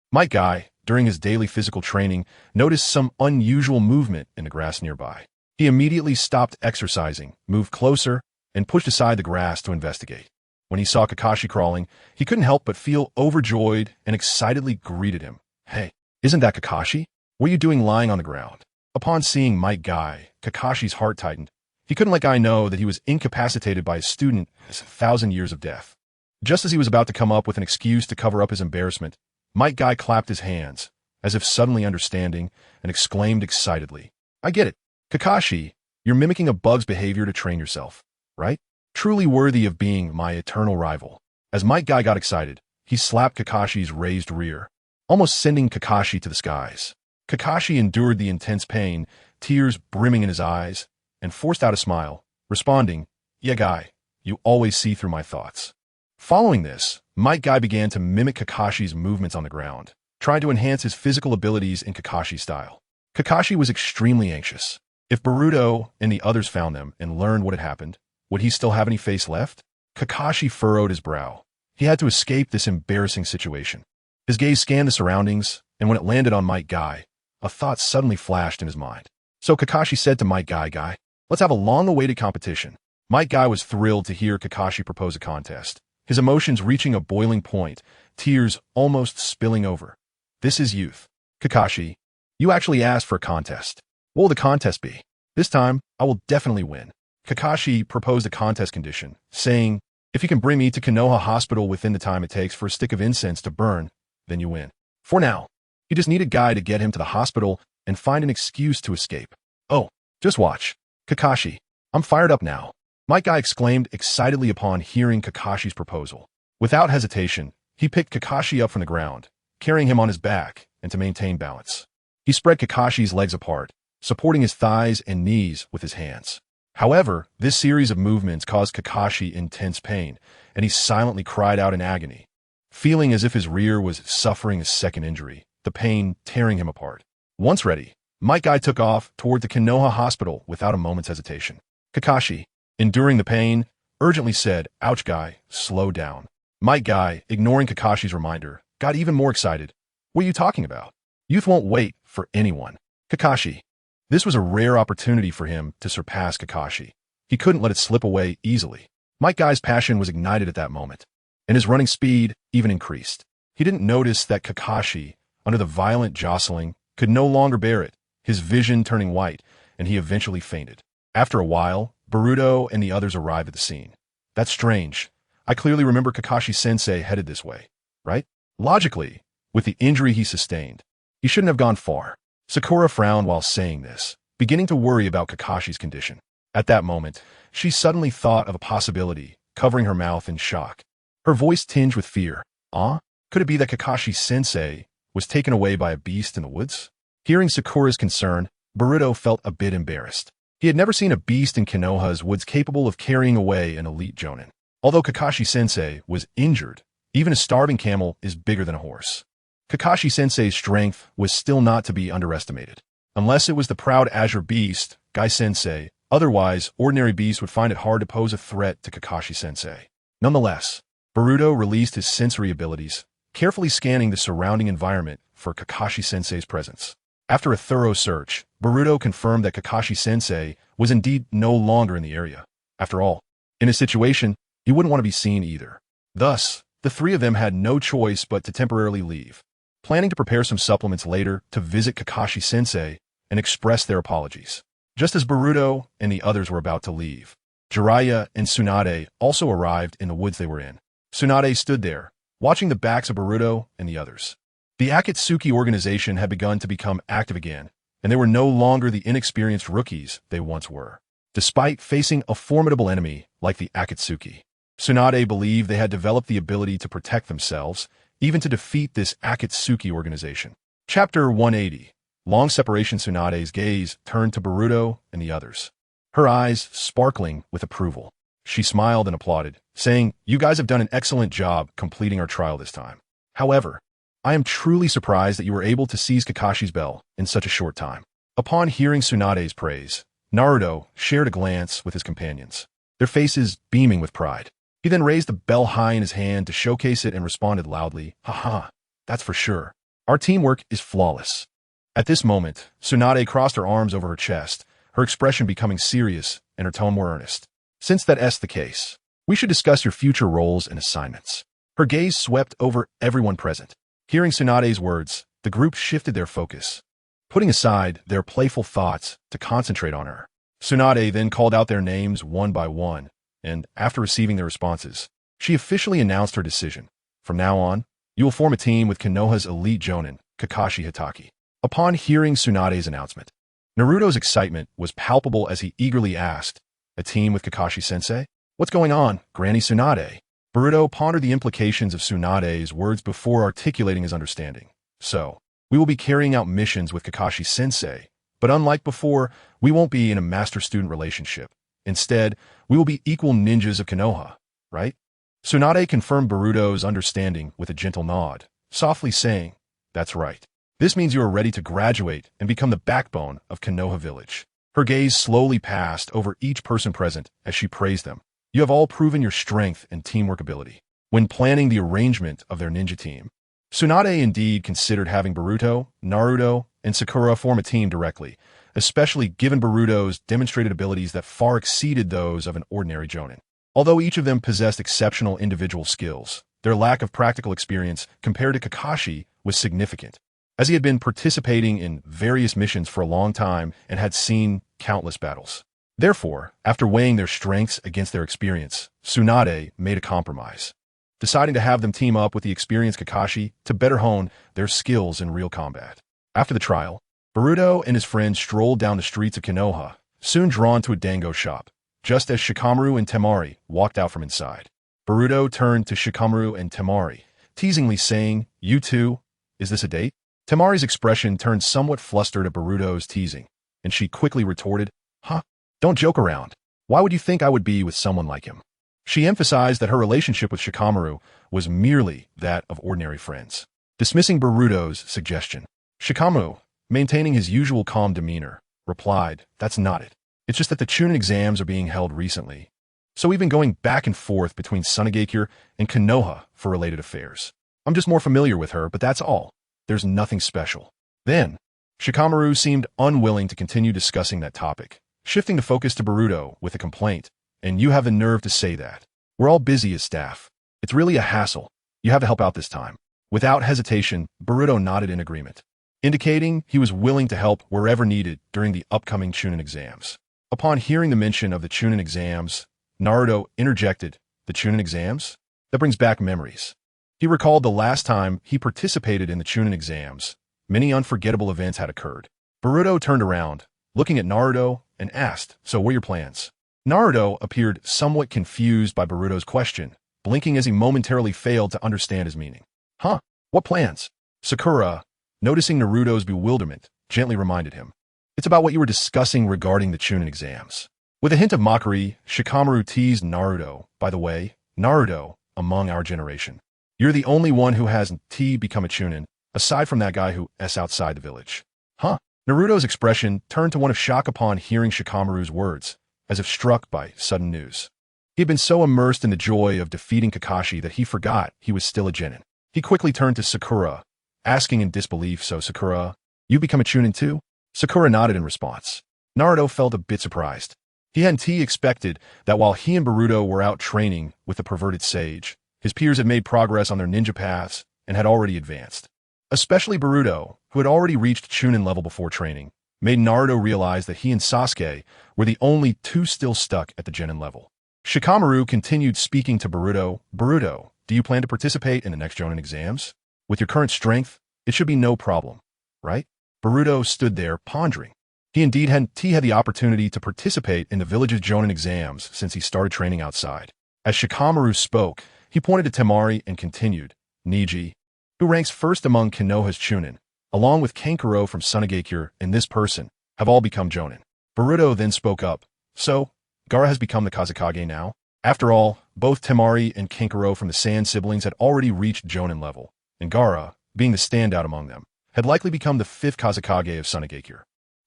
Might Guy, during his daily physical training, noticed some unusual movement in the grass nearby. He immediately stopped exercising, moved closer, and pushed aside the grass to investigate. When he saw Kakashi crawling, he couldn't help but feel overjoyed and excitedly greeted him. "Hey, isn't that Kakashi? What are you doing lying on the ground?" Upon seeing Might Guy, Kakashi's heart tightened. He couldn't let Guy know that he was incapacitated by a student as 1,000 years of death. Just as he was about to come up with an excuse to cover up his embarrassment, Might Guy clapped his hands, as if suddenly understanding, and exclaimed excitedly, "I get it. Kakashi, you're mimicking a bug's behavior to train yourself, right? Truly worthy of being my eternal rival." As Might Guy got excited, he slapped Kakashi's raised rear, almost sending Kakashi to the skies. Kakashi endured the intense pain, tears brimming in his eyes, and forced out a smile, responding, "Yeah, Guy, you always see through my thoughts." Following this, Might Guy began to mimic Kakashi's movements on the ground, trying to enhance his physical abilities in Kakashi's style. Kakashi was extremely anxious. If Boruto and the others found them and learned what had happened, would he still have any face left? Kakashi furrowed his brow. He had to escape this embarrassing situation. His gaze scanned the surroundings, and when it landed on Might Guy, a thought suddenly flashed in his mind. So Kakashi said to Might Guy, "Guy, let's have a long-awaited competition." Might Guy was thrilled to hear Kakashi propose a contest, his emotions reaching a boiling point, tears almost spilling over. "This is youth. Kakashi, you actually asked for a contest. What will the contest be? This time, I will definitely win." Kakashi proposed a contest condition, saying, "If you can bring me to Konoha Hospital within the time it takes for a stick of incense to burn, then you win." For now, he just needed Guy to get him to the hospital and find an excuse to escape. "Oh, just watch. Kakashi, I'm fired up now," Might Guy exclaimed excitedly upon hearing Kakashi's proposal. Without hesitation, he picked Kakashi up from the ground, carrying him on his back, and to maintain balance. He spread Kakashi's legs apart, supporting his thighs and knees with his hands. However, this series of movements caused Kakashi intense pain, and he silently cried out in agony, feeling as if his rear was suffering a second injury, the pain tearing him apart. Once ready, Might Guy took off toward the Konoha Hospital without a moment's hesitation. Kakashi, enduring the pain, urgently said, "Ouch, Guy, slow down." Might Guy, ignoring Kakashi's reminder, got even more excited. "What are you talking about? Youth won't wait for anyone." Kakashi. This was a rare opportunity for him to surpass Kakashi. He couldn't let it slip away easily. Might Guy's passion was ignited at that moment, and his running speed even increased. He didn't notice that Kakashi, under the violent jostling, could no longer bear it, his vision turning white, and he eventually fainted. After a while, Boruto and the others arrived at the scene. "That's strange. I clearly remember Kakashi-sensei headed this way, right? Logically, with the injury he sustained, he shouldn't have gone far." Sakura frowned while saying this, beginning to worry about Kakashi's condition. At that moment, she suddenly thought of a possibility, covering her mouth in shock. Her voice tinged with fear. Could it be that Kakashi-sensei was taken away by a beast in the woods? Hearing Sakura's concern, Boruto felt a bit embarrassed. He had never seen a beast in Konoha's woods capable of carrying away an elite jonin. Although Kakashi-sensei was injured, even a starving camel is bigger than a horse. Kakashi-sensei's strength was still not to be underestimated. Unless it was the proud Azure Beast, Gai-sensei, otherwise, ordinary beasts would find it hard to pose a threat to Kakashi-sensei. Nonetheless, Boruto released his sensory abilities, carefully scanning the surrounding environment for Kakashi-sensei's presence. After a thorough search, Boruto confirmed that Kakashi-sensei was indeed no longer in the area. After all, in a situation, he wouldn't want to be seen either. Thus, the three of them had no choice but to temporarily leave, planning to prepare some supplements later to visit Kakashi-sensei and express their apologies. Just as Boruto and the others were about to leave, Jiraiya and Tsunade also arrived in the woods they were in. Tsunade stood there, watching the backs of Boruto and the others. The Akatsuki organization had begun to become active again, and they were no longer the inexperienced rookies they once were. Despite facing a formidable enemy like the Akatsuki, Tsunade believed they had developed the ability to protect themselves, even to defeat this Akatsuki organization. Chapter 180. Long separation. Tsunade's gaze turned to Boruto and the others, her eyes sparkling with approval. She smiled and applauded, saying, "You guys have done an excellent job completing our trial this time. However, I am truly surprised that you were able to seize Kakashi's bell in such a short time." Upon hearing Tsunade's praise, Naruto shared a glance with his companions. their faces beaming with pride. He then raised the bell high in his hand to showcase it and responded loudly, "Haha, that's for sure. Our teamwork is flawless." At this moment, Tsunade crossed her arms over her chest, her expression becoming serious and her tone more earnest. "Since that's the case, we should discuss your future roles and assignments." Her gaze swept over everyone present. Hearing Tsunade's words, the group shifted their focus, putting aside their playful thoughts to concentrate on her. Tsunade then called out their names one by one, and after receiving their responses, she officially announced her decision. "From now on, you will form a team with Konoha's elite jonin, Kakashi Hitaki." Upon hearing Tsunade's announcement, Naruto's excitement was palpable as he eagerly asked, "A team with Kakashi-sensei? What's going on, Granny Tsunade?" Boruto pondered the implications of Tsunade's words before articulating his understanding. "So, we will be carrying out missions with Kakashi-sensei, but unlike before, we won't be in a master-student relationship. Instead, we will be equal ninjas of Konoha, right?" Tsunade confirmed Boruto's understanding with a gentle nod, softly saying, "That's right. This means you are ready to graduate and become the backbone of Konoha Village." Her gaze slowly passed over each person present as she praised them. "You have all proven your strength and teamwork ability when planning the arrangement of their ninja team." Tsunade indeed considered having Boruto, Naruto, and Sakura form a team directly, especially given Boruto's demonstrated abilities that far exceeded those of an ordinary jonin. Although each of them possessed exceptional individual skills, their lack of practical experience compared to Kakashi was significant, as he had been participating in various missions for a long time and had seen countless battles. Therefore, after weighing their strengths against their experience, Tsunade made a compromise, deciding to have them team up with the experienced Kakashi to better hone their skills in real combat. After the trial, Boruto and his friends strolled down the streets of Konoha, soon drawn to a dango shop, just as Shikamaru and Temari walked out from inside. Boruto turned to Shikamaru and Temari, teasingly saying, "You two, is this a date?" Temari's expression turned somewhat flustered at Boruto's teasing, and she quickly retorted, "Huh? Don't joke around. Why would you think I would be with someone like him?" She emphasized that her relationship with Shikamaru was merely that of ordinary friends, dismissing Boruto's suggestion. Shikamaru, maintaining his usual calm demeanor, replied, "That's not it. It's just that the Chunin exams are being held recently, so we've been going back and forth between Sunagakure and Konoha for related affairs. I'm just more familiar with her, but that's all. There's nothing special." Then, Shikamaru seemed unwilling to continue discussing that topic, shifting the focus to Boruto with a complaint, "And you have the nerve to say that. We're all busy as staff. It's really a hassle. You have to help out this time." Without hesitation, Boruto nodded in agreement, indicating he was willing to help wherever needed during the upcoming Chunin exams. Upon hearing the mention of the Chunin exams, Naruto interjected, "The Chunin exams? That brings back memories." He recalled the last time he participated in the Chunin exams. Many unforgettable events had occurred. Boruto turned around, looking at Naruto, and asked, "So what are your plans?" Naruto appeared somewhat confused by Boruto's question, blinking as he momentarily failed to understand his meaning. "Huh? What plans?" Sakura, noticing Naruto's bewilderment, gently reminded him, "It's about what you were discussing regarding the Chunin exams." With a hint of mockery, Shikamaru teased Naruto, "By the way, Naruto, among our generation, you're the only one who hasn't become a Chunin, aside from that guy who's outside the village." "Huh?" Naruto's expression turned to one of shock upon hearing Shikamaru's words, as if struck by sudden news. He had been so immersed in the joy of defeating Kakashi that he forgot he was still a genin. He quickly turned to Sakura, asking in disbelief, "So Sakura, you become a Chunin too?" Sakura nodded in response. Naruto felt a bit surprised. He hadn't expected that while he and Boruto were out training with the perverted sage, his peers had made progress on their ninja paths and had already advanced. Especially Boruto, who had already reached Chunin level before training, made Naruto realize that he and Sasuke were the only two still stuck at the genin level. Shikamaru continued speaking to Boruto, "Boruto, do you plan to participate in the next jonin exams? With your current strength, it should be no problem, right?" Boruto stood there pondering. He indeed had the opportunity to participate in the village's jonin exams since he started training outside. As Shikamaru spoke, he pointed to Temari and continued, "Niji, who ranks first among Konoha's Chunin, along with Kankuro from Sunagakure and this person, have all become jonin." Boruto then spoke up, "So, Gaara has become the Kazekage now?" After all, both Temari and Kankuro from the Sand siblings had already reached jonin level, and Gaara, being the standout among them, had likely become the fifth Kazekage of Sunagakure.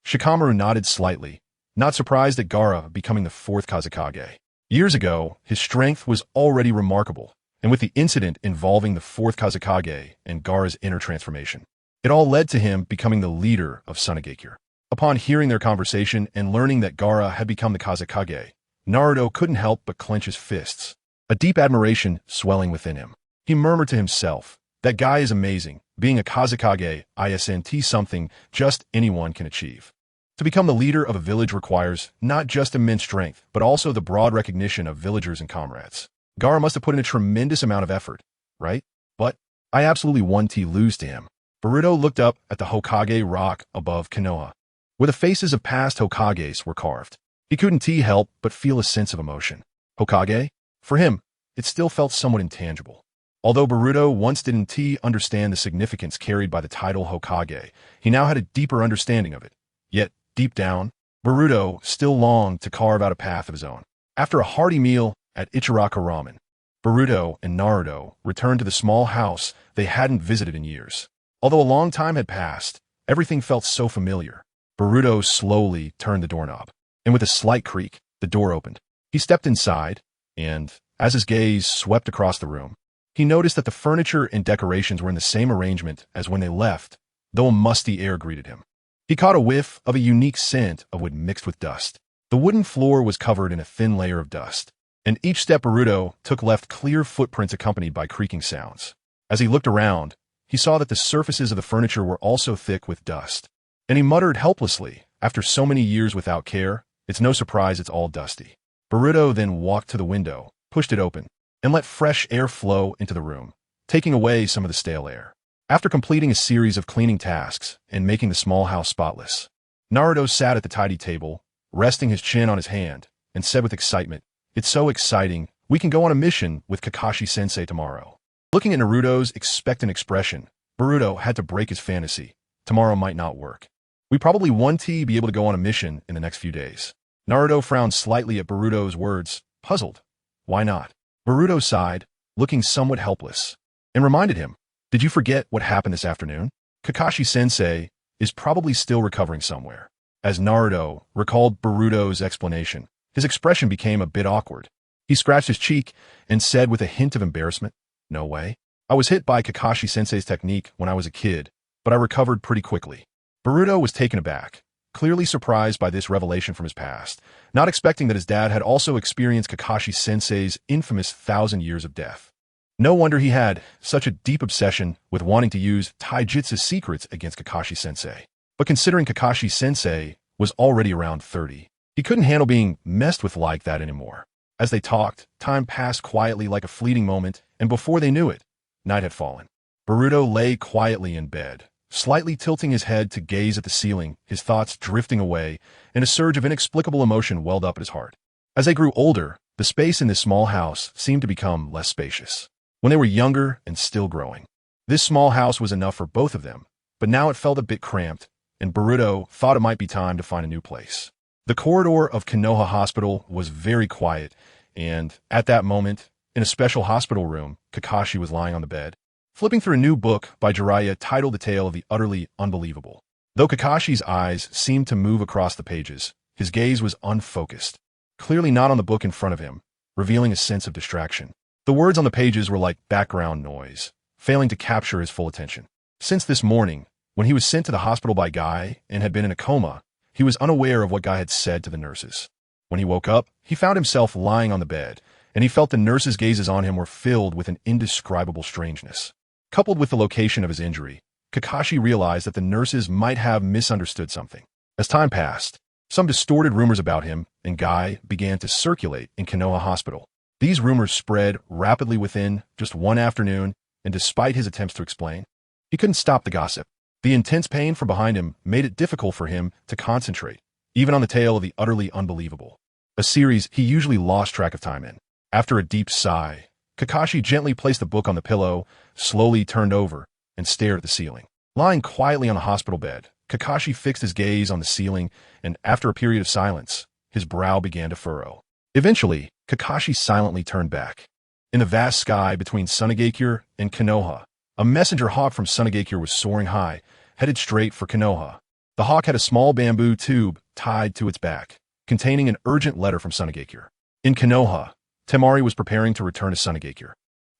Shikamaru nodded slightly, not surprised at Gaara becoming the fourth Kazekage. Years ago, his strength was already remarkable, and with the incident involving the fourth Kazekage and Gaara's inner transformation, it all led to him becoming the leader of Sunagakure. Upon hearing their conversation and learning that Gaara had become the Kazekage, Naruto couldn't help but clench his fists, a deep admiration swelling within him. He murmured to himself, "That guy is amazing. Being a Kazekage isn't something just anyone can achieve." To become the leader of a village requires not just immense strength, but also the broad recognition of villagers and comrades. Gaara must have put in a tremendous amount of effort, right? But I absolutely want to lose to him. Boruto looked up at the Hokage rock above Konoha, where the faces of past Hokages were carved. He couldn't help but feel a sense of emotion. Hokage? For him, it still felt somewhat intangible. Although Boruto once didn't understand the significance carried by the title Hokage, he now had a deeper understanding of it. Yet, deep down, Boruto still longed to carve out a path of his own. After a hearty meal at Ichiraka Ramen, Boruto and Naruto returned to the small house they hadn't visited in years. Although a long time had passed, everything felt so familiar. Boruto slowly turned the doorknob, and with a slight creak, the door opened. He stepped inside, and, as his gaze swept across the room, he noticed that the furniture and decorations were in the same arrangement as when they left, though a musty air greeted him. He caught a whiff of a unique scent of wood mixed with dust. The wooden floor was covered in a thin layer of dust, and each step Boruto took left clear footprints accompanied by creaking sounds. As he looked around, he saw that the surfaces of the furniture were also thick with dust, and he muttered helplessly, "After so many years without care, it's no surprise it's all dusty." Boruto then walked to the window, pushed it open, and let fresh air flow into the room, taking away some of the stale air. After completing a series of cleaning tasks and making the small house spotless, Naruto sat at the tidy table, resting his chin on his hand, and said with excitement, "It's so exciting, we can go on a mission with Kakashi-sensei tomorrow." Looking at Naruto's expectant expression, Boruto had to break his fantasy. Tomorrow might not work. "We probably won't be able to go on a mission in the next few days." Naruto frowned slightly at Boruto's words, puzzled. "Why not?" Boruto sighed, looking somewhat helpless, and reminded him, "Did you forget what happened this afternoon? Kakashi-sensei is probably still recovering somewhere." As Naruto recalled Boruto's explanation, his expression became a bit awkward. He scratched his cheek and said with a hint of embarrassment, "No way. I was hit by Kakashi-sensei's technique when I was a kid, but I recovered pretty quickly." Boruto was taken aback, clearly surprised by this revelation from his past, not expecting that his dad had also experienced Kakashi-sensei's infamous 1,000 years of death. No wonder he had such a deep obsession with wanting to use taijutsu secrets against Kakashi-sensei. But considering Kakashi-sensei was already around 30, he couldn't handle being messed with like that anymore. As they talked, time passed quietly like a fleeting moment, and before they knew it, night had fallen. Boruto lay quietly in bed, slightly tilting his head to gaze at the ceiling, his thoughts drifting away, and a surge of inexplicable emotion welled up at his heart. As they grew older, the space in this small house seemed to become less spacious. When they were younger and still growing, this small house was enough for both of them, but now it felt a bit cramped, and Boruto thought it might be time to find a new place. The corridor of Konoha Hospital was very quiet, and at that moment, in a special hospital room, Kakashi was lying on the bed, flipping through a new book by Jiraiya titled The Tale of the Utterly Unbelievable. Though Kakashi's eyes seemed to move across the pages, his gaze was unfocused, clearly not on the book in front of him, revealing a sense of distraction. The words on the pages were like background noise, failing to capture his full attention. Since this morning, when he was sent to the hospital by Guy and had been in a coma, he was unaware of what Guy had said to the nurses. When he woke up, he found himself lying on the bed, and he felt the nurses' gazes on him were filled with an indescribable strangeness. Coupled with the location of his injury, Kakashi realized that the nurses might have misunderstood something. As time passed, some distorted rumors about him and Guy began to circulate in Konoha Hospital. These rumors spread rapidly within just one afternoon, and despite his attempts to explain, he couldn't stop the gossip. The intense pain from behind him made it difficult for him to concentrate, even on the tale of the utterly unbelievable, a series he usually lost track of time in. After a deep sigh, Kakashi gently placed the book on the pillow, slowly turned over, and stared at the ceiling. Lying quietly on the hospital bed, Kakashi fixed his gaze on the ceiling, and after a period of silence, his brow began to furrow. Eventually, Kakashi silently turned back. In the vast sky between Sunagakure and Konoha, a messenger hawk from Sunagakure was soaring high, headed straight for Konoha. The hawk had a small bamboo tube tied to its back, containing an urgent letter from Sunagakure. In Konoha, Temari was preparing to return to Sunagakure.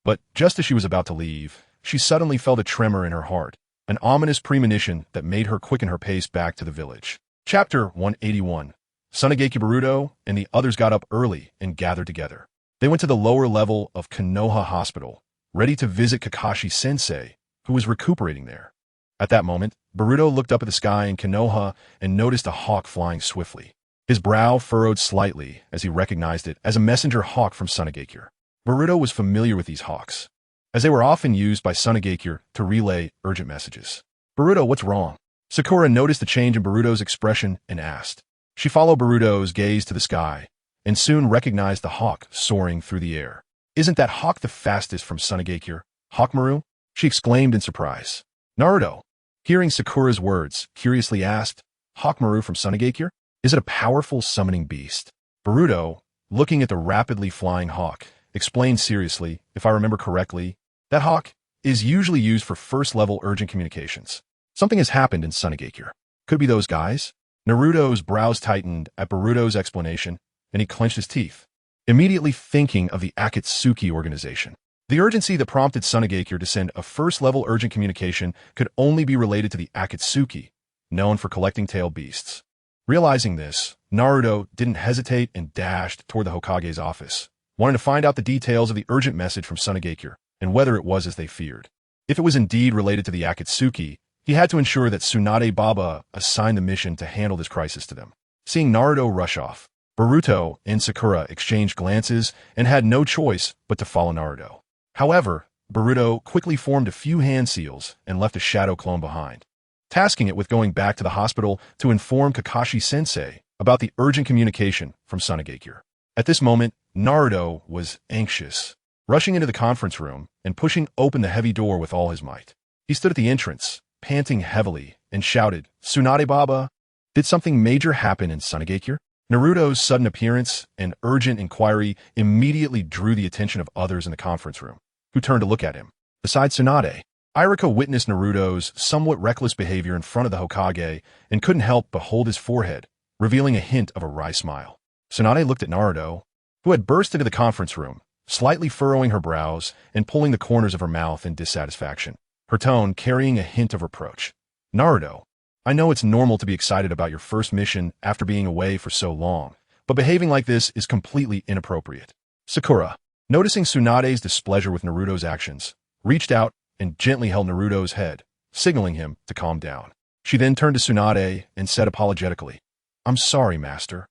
But just as she was about to leave, she suddenly felt a tremor in her heart, an ominous premonition that made her quicken her pace back to the village. Chapter 181. Sunagakure Boruto and the others got up early and gathered together. They went to the lower level of Konoha Hospital, ready to visit Kakashi-sensei, who was recuperating there. At that moment, Boruto looked up at the sky in Konoha and noticed a hawk flying swiftly. His brow furrowed slightly as he recognized it as a messenger hawk from Sunagakure. Boruto was familiar with these hawks, as they were often used by Sunagakure to relay urgent messages. "Boruto, what's wrong?" Sakura noticed the change in Boruto's expression and asked. She followed Boruto's gaze to the sky, and soon recognized the hawk soaring through the air. "Isn't that hawk the fastest from Sunagakure, Hawkmaru?" she exclaimed in surprise. Naruto, hearing Sakura's words, curiously asked, "Hawkmaru from Sunagakure? Is it a powerful summoning beast?" Boruto, looking at the rapidly flying hawk, explained seriously, "If I remember correctly, that hawk is usually used for first-level urgent communications. Something has happened in Sunagakure. Could be those guys?" Naruto's brows tightened at Boruto's explanation, and he clenched his teeth, immediately thinking of the Akatsuki organization. The urgency that prompted Sunagakure to send a first-level urgent communication could only be related to the Akatsuki, known for collecting tailed beasts. Realizing this, Naruto didn't hesitate and dashed toward the Hokage's office, wanting to find out the details of the urgent message from Sunagakure and whether it was as they feared. If it was indeed related to the Akatsuki, he had to ensure that Tsunade Baba assigned the mission to handle this crisis to them. Seeing Naruto rush off, Boruto and Sakura exchanged glances and had no choice but to follow Naruto. However, Boruto quickly formed a few hand seals and left a shadow clone behind, tasking it with going back to the hospital to inform Kakashi-sensei about the urgent communication from Sunagakure. At this moment, Naruto was anxious, rushing into the conference room and pushing open the heavy door with all his might. He stood at the entrance, panting heavily, and shouted, "Tsunade Baba, did something major happen in Sunagakure?" Naruto's sudden appearance and urgent inquiry immediately drew the attention of others in the conference room, who turned to look at him. Besides Tsunade, Irika witnessed Naruto's somewhat reckless behavior in front of the Hokage and couldn't help but hold his forehead, revealing a hint of a wry smile. Tsunade looked at Naruto, who had burst into the conference room, slightly furrowing her brows and pulling the corners of her mouth in dissatisfaction, her tone carrying a hint of reproach. "Naruto, I know it's normal to be excited about your first mission after being away for so long, but behaving like this is completely inappropriate." Sakura, noticing Tsunade's displeasure with Naruto's actions, reached out and gently held Naruto's head, signaling him to calm down. She then turned to Tsunade and said apologetically, "I'm sorry, Master.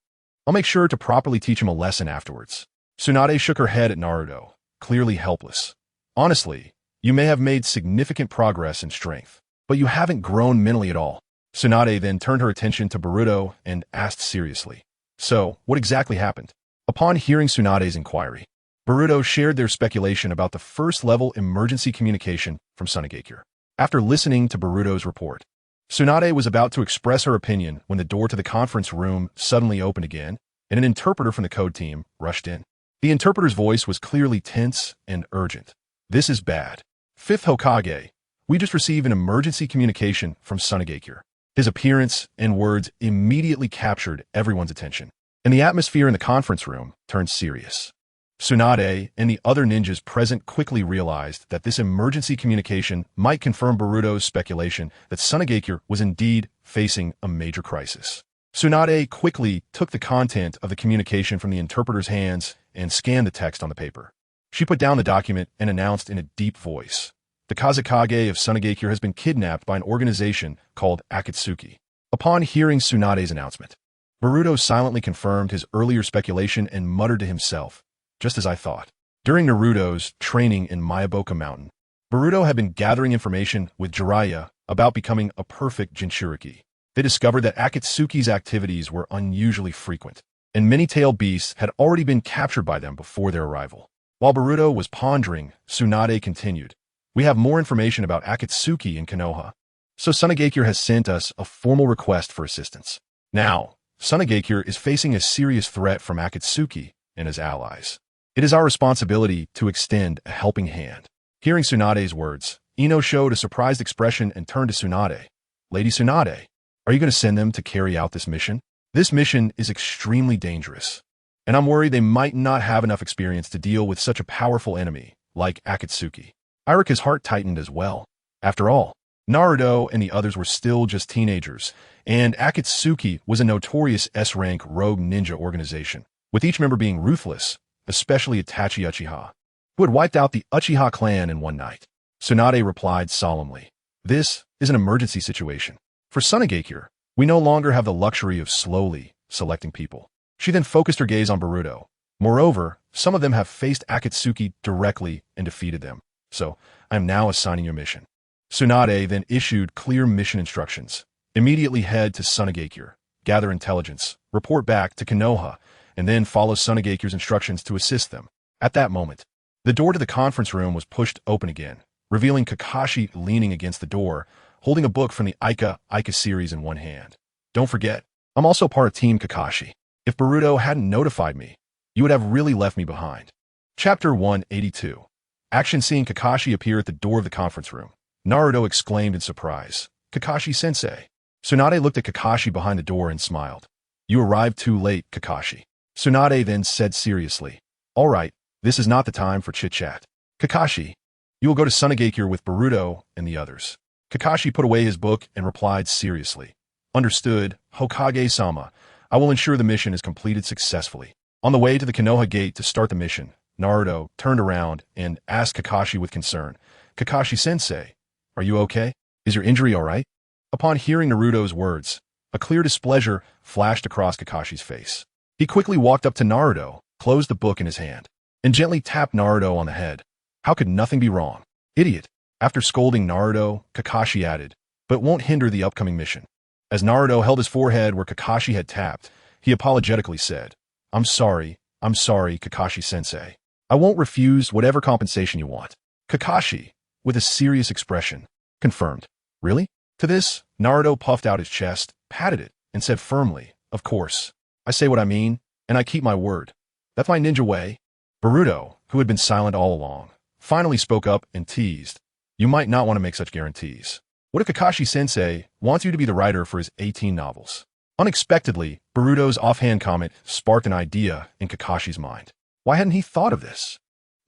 I'll make sure to properly teach him a lesson afterwards." Tsunade shook her head at Naruto, clearly helpless. "Honestly, you may have made significant progress in strength, but you haven't grown mentally at all." Tsunade then turned her attention to Boruto and asked seriously, "So, what exactly happened?" Upon hearing Tsunade's inquiry, Boruto shared their speculation about the first-level emergency communication from Sunagakure. After listening to Boruto's report, Tsunade was about to express her opinion when the door to the conference room suddenly opened again, and an interpreter from the code team rushed in. The interpreter's voice was clearly tense and urgent. "This is bad. Fifth Hokage, we just received an emergency communication from Sunagakure." His appearance and words immediately captured everyone's attention, and the atmosphere in the conference room turned serious. Tsunade and the other ninjas present quickly realized that this emergency communication might confirm Boruto's speculation that Sunagakure was indeed facing a major crisis. Tsunade quickly took the content of the communication from the interpreter's hands and scanned the text on the paper. She put down the document and announced in a deep voice, "The Kazekage of Sunagakure has been kidnapped by an organization called Akatsuki." Upon hearing Tsunade's announcement, Boruto silently confirmed his earlier speculation and muttered to himself, "Just as I thought." During Naruto's training in Mayaboka Mountain, Boruto had been gathering information with Jiraiya about becoming a perfect Jinchuriki. They discovered that Akatsuki's activities were unusually frequent, and many tailed beasts had already been captured by them before their arrival. While Boruto was pondering, Tsunade continued, "We have more information about Akatsuki in Konoha, so Sunagakure has sent us a formal request for assistance. Now, Sunagakure is facing a serious threat from Akatsuki and his allies. It is our responsibility to extend a helping hand." Hearing Tsunade's words, Ino showed a surprised expression and turned to Tsunade. "Lady Tsunade, are you going to send them to carry out this mission? This mission is extremely dangerous. and I'm worried they might not have enough experience to deal with such a powerful enemy like Akatsuki. Irika's heart tightened as well. After all, Naruto and the others were still just teenagers, and Akatsuki was a notorious S-rank rogue ninja organization, with each member being ruthless, especially Itachi Uchiha, who had wiped out the Uchiha clan in one night. Tsunade replied solemnly, "This is an emergency situation. For Tsunade, we no longer have the luxury of slowly selecting people." She then focused her gaze on Boruto. Moreover, some of them have faced Akatsuki directly and defeated them, so I am now assigning your mission. Tsunade then issued clear mission instructions. Immediately head to Tsunade, gather intelligence, report back to Konoha, and then follow Tsunade's instructions to assist them. At that moment, the door to the conference room was pushed open again, revealing Kakashi leaning against the door, holding a book from the Ica series in one hand. "Don't forget, I'm also part of Team Kakashi. If Boruto hadn't notified me, you would have really left me behind." Chapter 182. Action. Seeing Kakashi appear at the door of the conference room, Naruto exclaimed in surprise, "Kakashi-sensei." Tsunade looked at Kakashi behind the door and smiled. "You arrived too late, Kakashi." Tsunade then said seriously, "All right, this is not the time for chit-chat. Kakashi, you will go to Tsunade with Boruto and the others." Kakashi put away his book and replied seriously, "Understood, Hokage-sama. I will ensure the mission is completed successfully." On the way to the Konoha gate to start the mission, Naruto turned around and asked Kakashi with concern, "Kakashi-sensei, are you okay? Is your injury all right?" Upon hearing Naruto's words, a clear displeasure flashed across Kakashi's face. He quickly walked up to Naruto, closed the book in his hand, and gently tapped Naruto on the head. "How could nothing be wrong? Idiot." After scolding Naruto, Kakashi added, "But won't hinder the upcoming mission." As Naruto held his forehead where Kakashi had tapped, he apologetically said, I'm sorry, Kakashi-sensei. I won't refuse whatever compensation you want." Kakashi, with a serious expression, confirmed, "Really?" To this, Naruto puffed out his chest, patted it, and said firmly, "Of course. I say what I mean, and I keep my word. That's my ninja way." Boruto, who had been silent all along, finally spoke up and teased, "You might not want to make such guarantees. What if Kakashi-sensei wants you to be the writer for his 18 novels? Unexpectedly, Boruto's offhand comment sparked an idea in Kakashi's mind. Why hadn't he thought of this?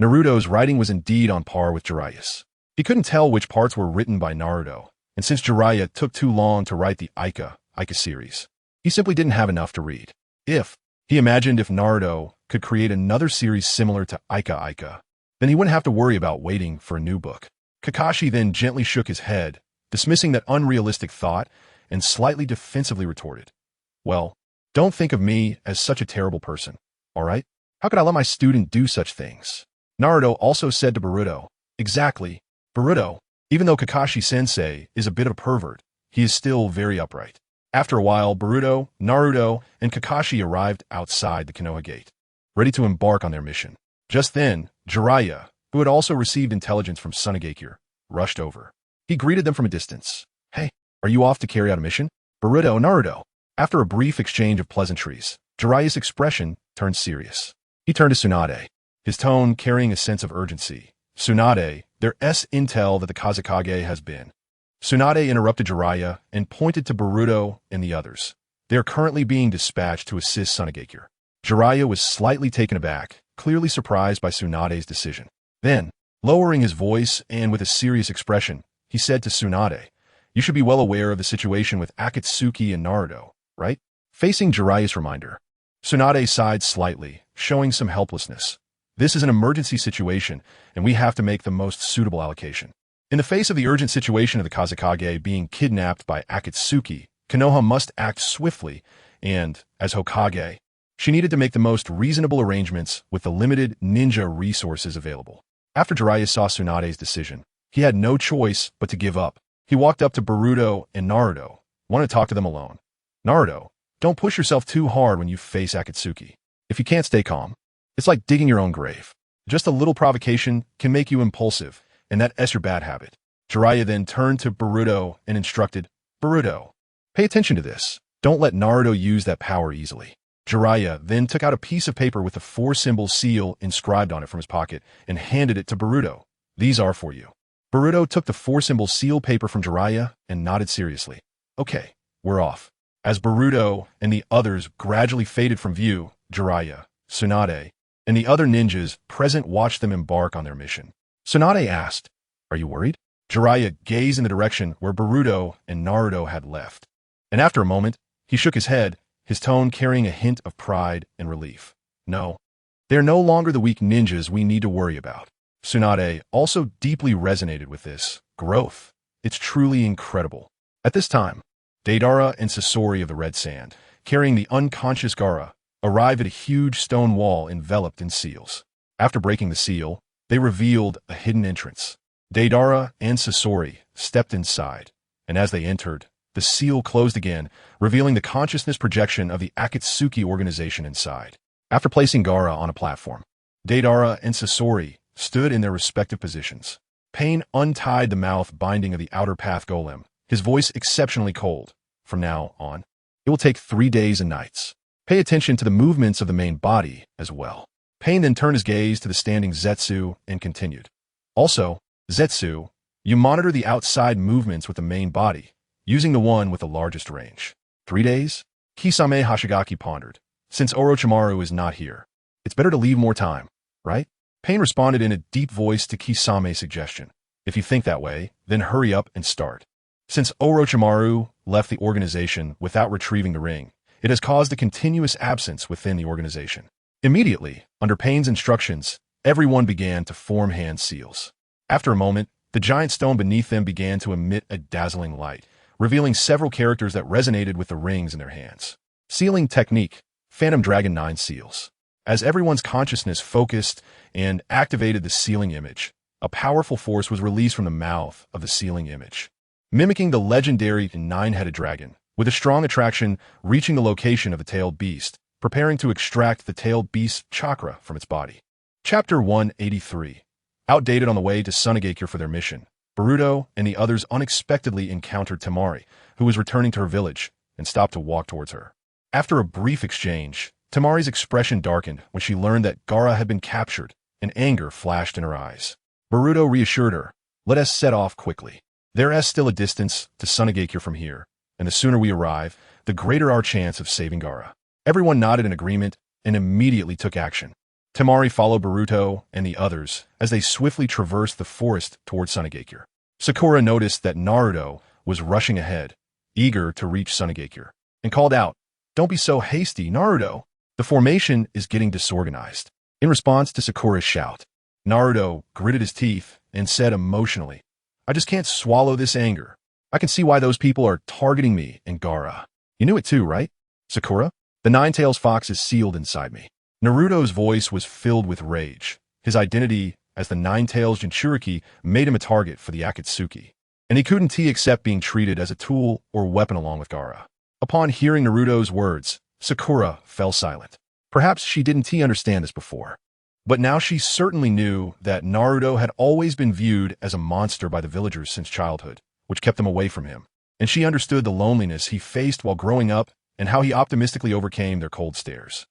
Naruto's writing was indeed on par with Jiraiya's. He couldn't tell which parts were written by Naruto, and since Jiraiya took too long to write the Ica series, he simply didn't have enough to read. He imagined if Naruto could create another series similar to Ica, then he wouldn't have to worry about waiting for a new book. Kakashi then gently shook his head, dismissing that unrealistic thought, and slightly defensively retorted, "Well, don't think of me as such a terrible person, all right? How could I let my student do such things?" Naruto also said to Boruto, "Exactly, Boruto, even though Kakashi-sensei is a bit of a pervert, he is still very upright." After a while, Boruto, Naruto, and Kakashi arrived outside the Konoha gate, ready to embark on their mission. Just then, Jiraiya, who had also received intelligence from Tsunade, rushed over. He greeted them from a distance. "Hey, are you off to carry out a mission?" "Boruto, Naruto." After a brief exchange of pleasantries, Jiraiya's expression turned serious. He turned to Tsunade, his tone carrying a sense of urgency. "Tsunade, there's intel that the Kazekage has been." Tsunade interrupted Jiraiya and pointed to Boruto and the others. "They are currently being dispatched to assist Tsunade." Jiraiya was slightly taken aback, clearly surprised by Tsunade's decision. Then, lowering his voice and with a serious expression, he said to Tsunade, "You should be well aware of the situation with Akatsuki and Naruto, right?" Facing Jiraiya's reminder, Tsunade sighed slightly, showing some helplessness. "This is an emergency situation, and we have to make the most suitable allocation." In the face of the urgent situation of the Kazekage being kidnapped by Akatsuki, Konoha must act swiftly, and, as Hokage, she needed to make the most reasonable arrangements with the limited ninja resources available. After Jiraiya saw Tsunade's decision, he had no choice but to give up. He walked up to Boruto and Naruto, wanted to talk to them alone. "Naruto, don't push yourself too hard when you face Akatsuki. If you can't stay calm, it's like digging your own grave. Just a little provocation can make you impulsive, and that's your bad habit." Jiraiya then turned to Boruto and instructed, "Boruto, pay attention to this. Don't let Naruto use that power easily." Jiraiya then took out a piece of paper with a 4-symbol seal inscribed on it from his pocket and handed it to Boruto. "These are for you." Boruto took the 4-symbol seal paper from Jiraiya and nodded seriously. "Okay, we're off." As Boruto and the others gradually faded from view, Jiraiya, Tsunade, and the other ninjas present watched them embark on their mission. Tsunade asked, "Are you worried?" Jiraiya gazed in the direction where Boruto and Naruto had left. And after a moment, he shook his head, his tone carrying a hint of pride and relief. "No, they're no longer the weak ninjas we need to worry about." Tsunade also deeply resonated with this growth. It's truly incredible. At this time, Deidara and Sasori of the Red Sand, carrying the unconscious Gaara, arrive at a huge stone wall enveloped in seals. After breaking the seal, they revealed a hidden entrance. Deidara and Sasori stepped inside, and as they entered, the seal closed again, revealing the consciousness projection of the Akatsuki organization inside. After placing Gaara on a platform, Deidara and Sasori stood in their respective positions. Pain untied the mouth binding of the outer path golem, his voice exceptionally cold. "From now on, it will take 3 days and nights. Pay attention to the movements of the main body as well." Pain then turned his gaze to the standing Zetsu and continued. "Also, Zetsu, you monitor the outside movements with the main body, using the one with the largest range. 3 days? Kisame Hashigaki pondered. "Since Orochimaru is not here, it's better to leave more time, right?" Pain responded in a deep voice to Kisame's suggestion. "If you think that way, then hurry up and start." Since Orochimaru left the organization without retrieving the ring, it has caused a continuous absence within the organization. Immediately, under Pain's instructions, everyone began to form hand seals. After a moment, the giant stone beneath them began to emit a dazzling light, revealing several characters that resonated with the rings in their hands. Sealing technique, Phantom Dragon 9 seals. As everyone's consciousness focused and activated the sealing image, a powerful force was released from the mouth of the sealing image, mimicking the legendary 9-headed dragon, with a strong attraction reaching the location of the tailed beast, preparing to extract the tailed beast's chakra from its body. Chapter 183. Outdated on the way to Sunagakure for their mission, Boruto and the others unexpectedly encountered Temari, who was returning to her village, and stopped to walk towards her. After a brief exchange, Temari's expression darkened when she learned that Gaara had been captured, and anger flashed in her eyes. Boruto reassured her, "Let us set off quickly. There is still a distance to Sunagakure from here, and the sooner we arrive, the greater our chance of saving Gaara." Everyone nodded in agreement and immediately took action. Temari followed Boruto and the others as they swiftly traversed the forest towards Sunagakure. Sakura noticed that Naruto was rushing ahead, eager to reach Sunagakure, and called out, "Don't be so hasty, Naruto. The formation is getting disorganized." In response to Sakura's shout, Naruto gritted his teeth and said emotionally, "I just can't swallow this anger. I can see why those people are targeting me and Gaara. You knew it too, right, Sakura? The Nine-Tails Fox is sealed inside me." Naruto's voice was filled with rage. His identity as the Nine-Tails Jinchuriki made him a target for the Akatsuki, and he couldn't accept being treated as a tool or weapon along with Gaara. Upon hearing Naruto's words, Sakura fell silent. Perhaps she didn't understand this before, but now she certainly knew that Naruto had always been viewed as a monster by the villagers since childhood, which kept them away from him, and she understood the loneliness he faced while growing up and how he optimistically overcame their cold stares.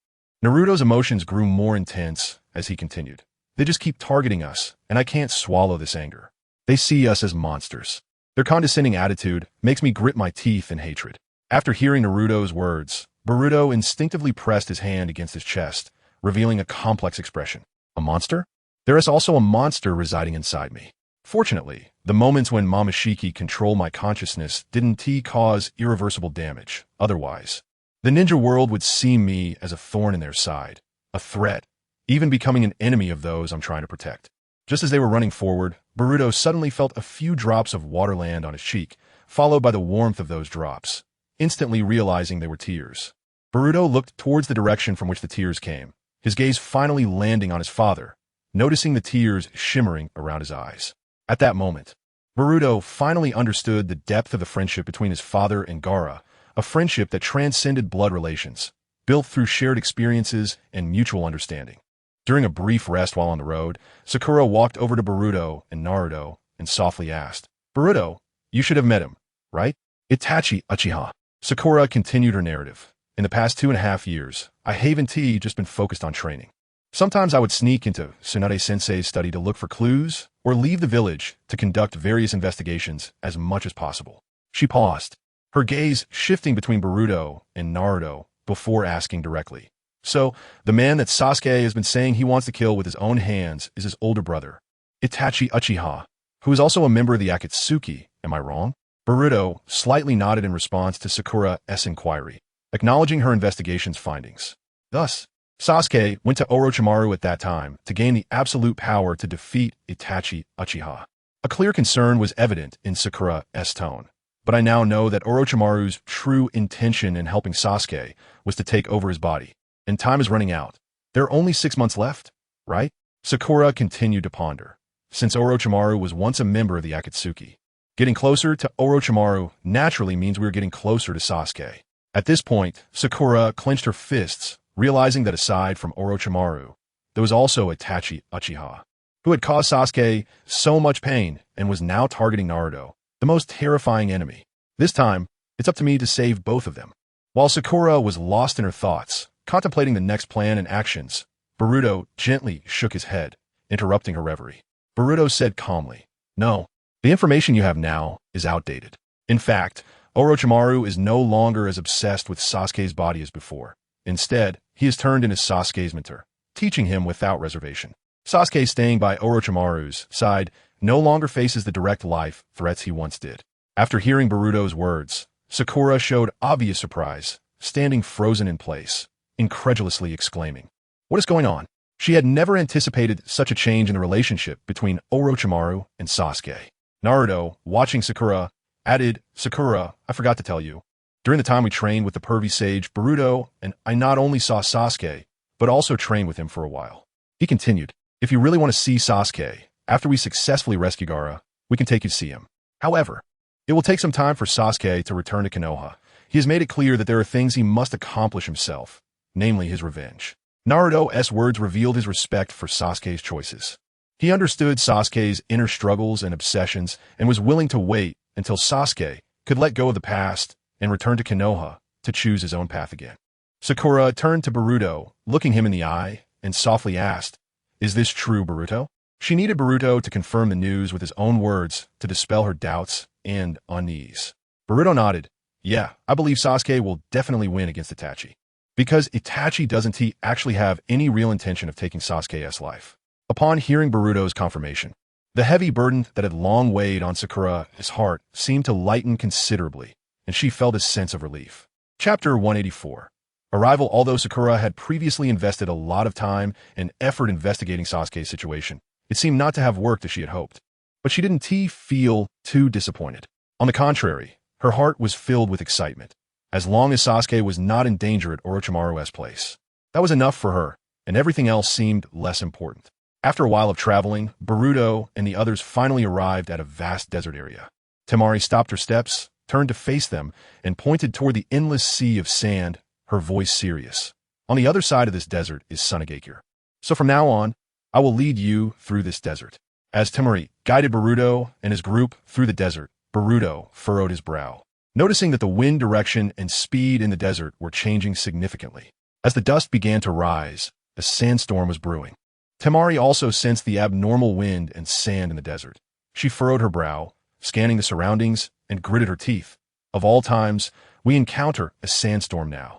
Naruto's emotions grew more intense as he continued. "They just keep targeting us, and I can't swallow this anger. They see us as monsters. Their condescending attitude makes me grit my teeth in hatred." After hearing Naruto's words, Boruto instinctively pressed his hand against his chest, revealing a complex expression. "A monster? There is also a monster residing inside me. Fortunately, the moments when Momoshiki controlled my consciousness didn't cause irreversible damage. Otherwise, the ninja world would see me as a thorn in their side, a threat, even becoming an enemy of those I'm trying to protect." Just as they were running forward, Boruto suddenly felt a few drops of water land on his cheek, followed by the warmth of those drops, instantly realizing they were tears. Boruto looked towards the direction from which the tears came, his gaze finally landing on his father, noticing the tears shimmering around his eyes. At that moment, Boruto finally understood the depth of the friendship between his father and Gaara, a friendship that transcended blood relations, built through shared experiences and mutual understanding. During a brief rest while on the road, Sakura walked over to Boruto and Naruto and softly asked, "Boruto, you should have met him, right? Itachi Uchiha." Sakura continued her narrative. "In the past 2.5 years, I haven't just been focused on training. Sometimes I would sneak into Tsunade-sensei's study to look for clues, or leave the village to conduct various investigations as much as possible." She paused, her gaze shifting between Boruto and Naruto before asking directly, So, the man that Sasuke has been saying he wants to kill with his own hands is his older brother, Itachi Uchiha, who is also a member of the Akatsuki, am I wrong? Boruto slightly nodded in response to Sakura's inquiry, acknowledging her investigation's findings. Thus, Sasuke went to Orochimaru at that time to gain the absolute power to defeat Itachi Uchiha. A clear concern was evident in Sakura's tone, but I now know that Orochimaru's true intention in helping Sasuke was to take over his body, and time is running out. There are only 6 months left, right? Sakura continued to ponder, since Orochimaru was once a member of the Akatsuki. Getting closer to Orochimaru naturally means we are getting closer to Sasuke. At this point, Sakura clenched her fists, realizing that aside from Orochimaru, there was also Itachi Uchiha, who had caused Sasuke so much pain and was now targeting Naruto, the most terrifying enemy. This time, it's up to me to save both of them. While Sakura was lost in her thoughts, contemplating the next plan and actions, Boruto gently shook his head, interrupting her reverie. Boruto said calmly, "No, the information you have now is outdated. In fact, Orochimaru is no longer as obsessed with Sasuke's body as before. Instead, he has turned into Sasuke's mentor, teaching him without reservation. Sasuke, staying by Orochimaru's side, no longer faces the direct life threats he once did." After hearing Boruto's words, Sakura showed obvious surprise, standing frozen in place, incredulously exclaiming, "What is going on?" She had never anticipated such a change in the relationship between Orochimaru and Sasuke. Naruto, watching Sakura, added, "Sakura, I forgot to tell you. During the time we trained with the pervy sage Boruto, and I not only saw Sasuke, but also trained with him for a while." He continued, "If you really want to see Sasuke, after we successfully rescue Gaara, we can take you to see him. However, it will take some time for Sasuke to return to Konoha. He has made it clear that there are things he must accomplish himself, namely his revenge." Naruto's words revealed his respect for Sasuke's choices. He understood Sasuke's inner struggles and obsessions and was willing to wait until Sasuke could let go of the past and return to Konoha to choose his own path again. Sakura turned to Boruto, looking him in the eye, and softly asked, "Is this true, Boruto?" She needed Boruto to confirm the news with his own words to dispel her doubts and unease. Boruto nodded. "Yeah, I believe Sasuke will definitely win against Itachi. Because Itachi doesn't he actually have any real intention of taking Sasuke's life?" Upon hearing Boruto's confirmation, the heavy burden that had long weighed on Sakura's heart seemed to lighten considerably, and she felt a sense of relief. Chapter 184. Arrival. Although Sakura had previously invested a lot of time and effort investigating Sasuke's situation, it seemed not to have worked as she had hoped. But she didn't feel too disappointed. On the contrary, her heart was filled with excitement. As long as Sasuke was not in danger at Orochimaru's place, that was enough for her, and everything else seemed less important. After a while of traveling, Boruto and the others finally arrived at a vast desert area. Temari stopped her steps, turned to face them, and pointed toward the endless sea of sand, her voice serious. "On the other side of this desert is Sunagakure. So from now on, I will lead you through this desert." As Temari guided Boruto and his group through the desert, Boruto furrowed his brow, noticing that the wind direction and speed in the desert were changing significantly. As the dust began to rise, a sandstorm was brewing. Temari also sensed the abnormal wind and sand in the desert. She furrowed her brow, scanning the surroundings, and gritted her teeth. Of all times, we encounter a sandstorm now.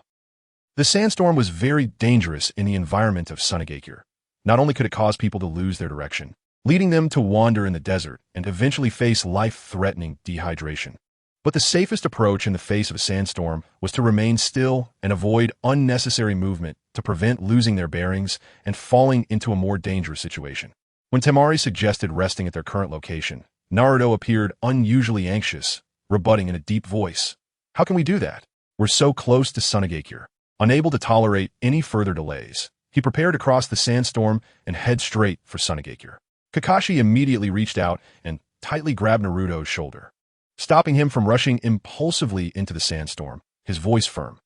The sandstorm was very dangerous in the environment of Sunagakure. Not only could it cause people to lose their direction, leading them to wander in the desert and eventually face life-threatening dehydration, but the safest approach in the face of a sandstorm was to remain still and avoid unnecessary movement to prevent losing their bearings and falling into a more dangerous situation. When Temari suggested resting at their current location, Naruto appeared unusually anxious, rebutting in a deep voice, "How can we do that? We're so close to Sunagakure." Unable to tolerate any further delays, he prepared to cross the sandstorm and head straight for Sunagakure. Kakashi immediately reached out and tightly grabbed Naruto's shoulder, stopping him from rushing impulsively into the sandstorm, his voice firm.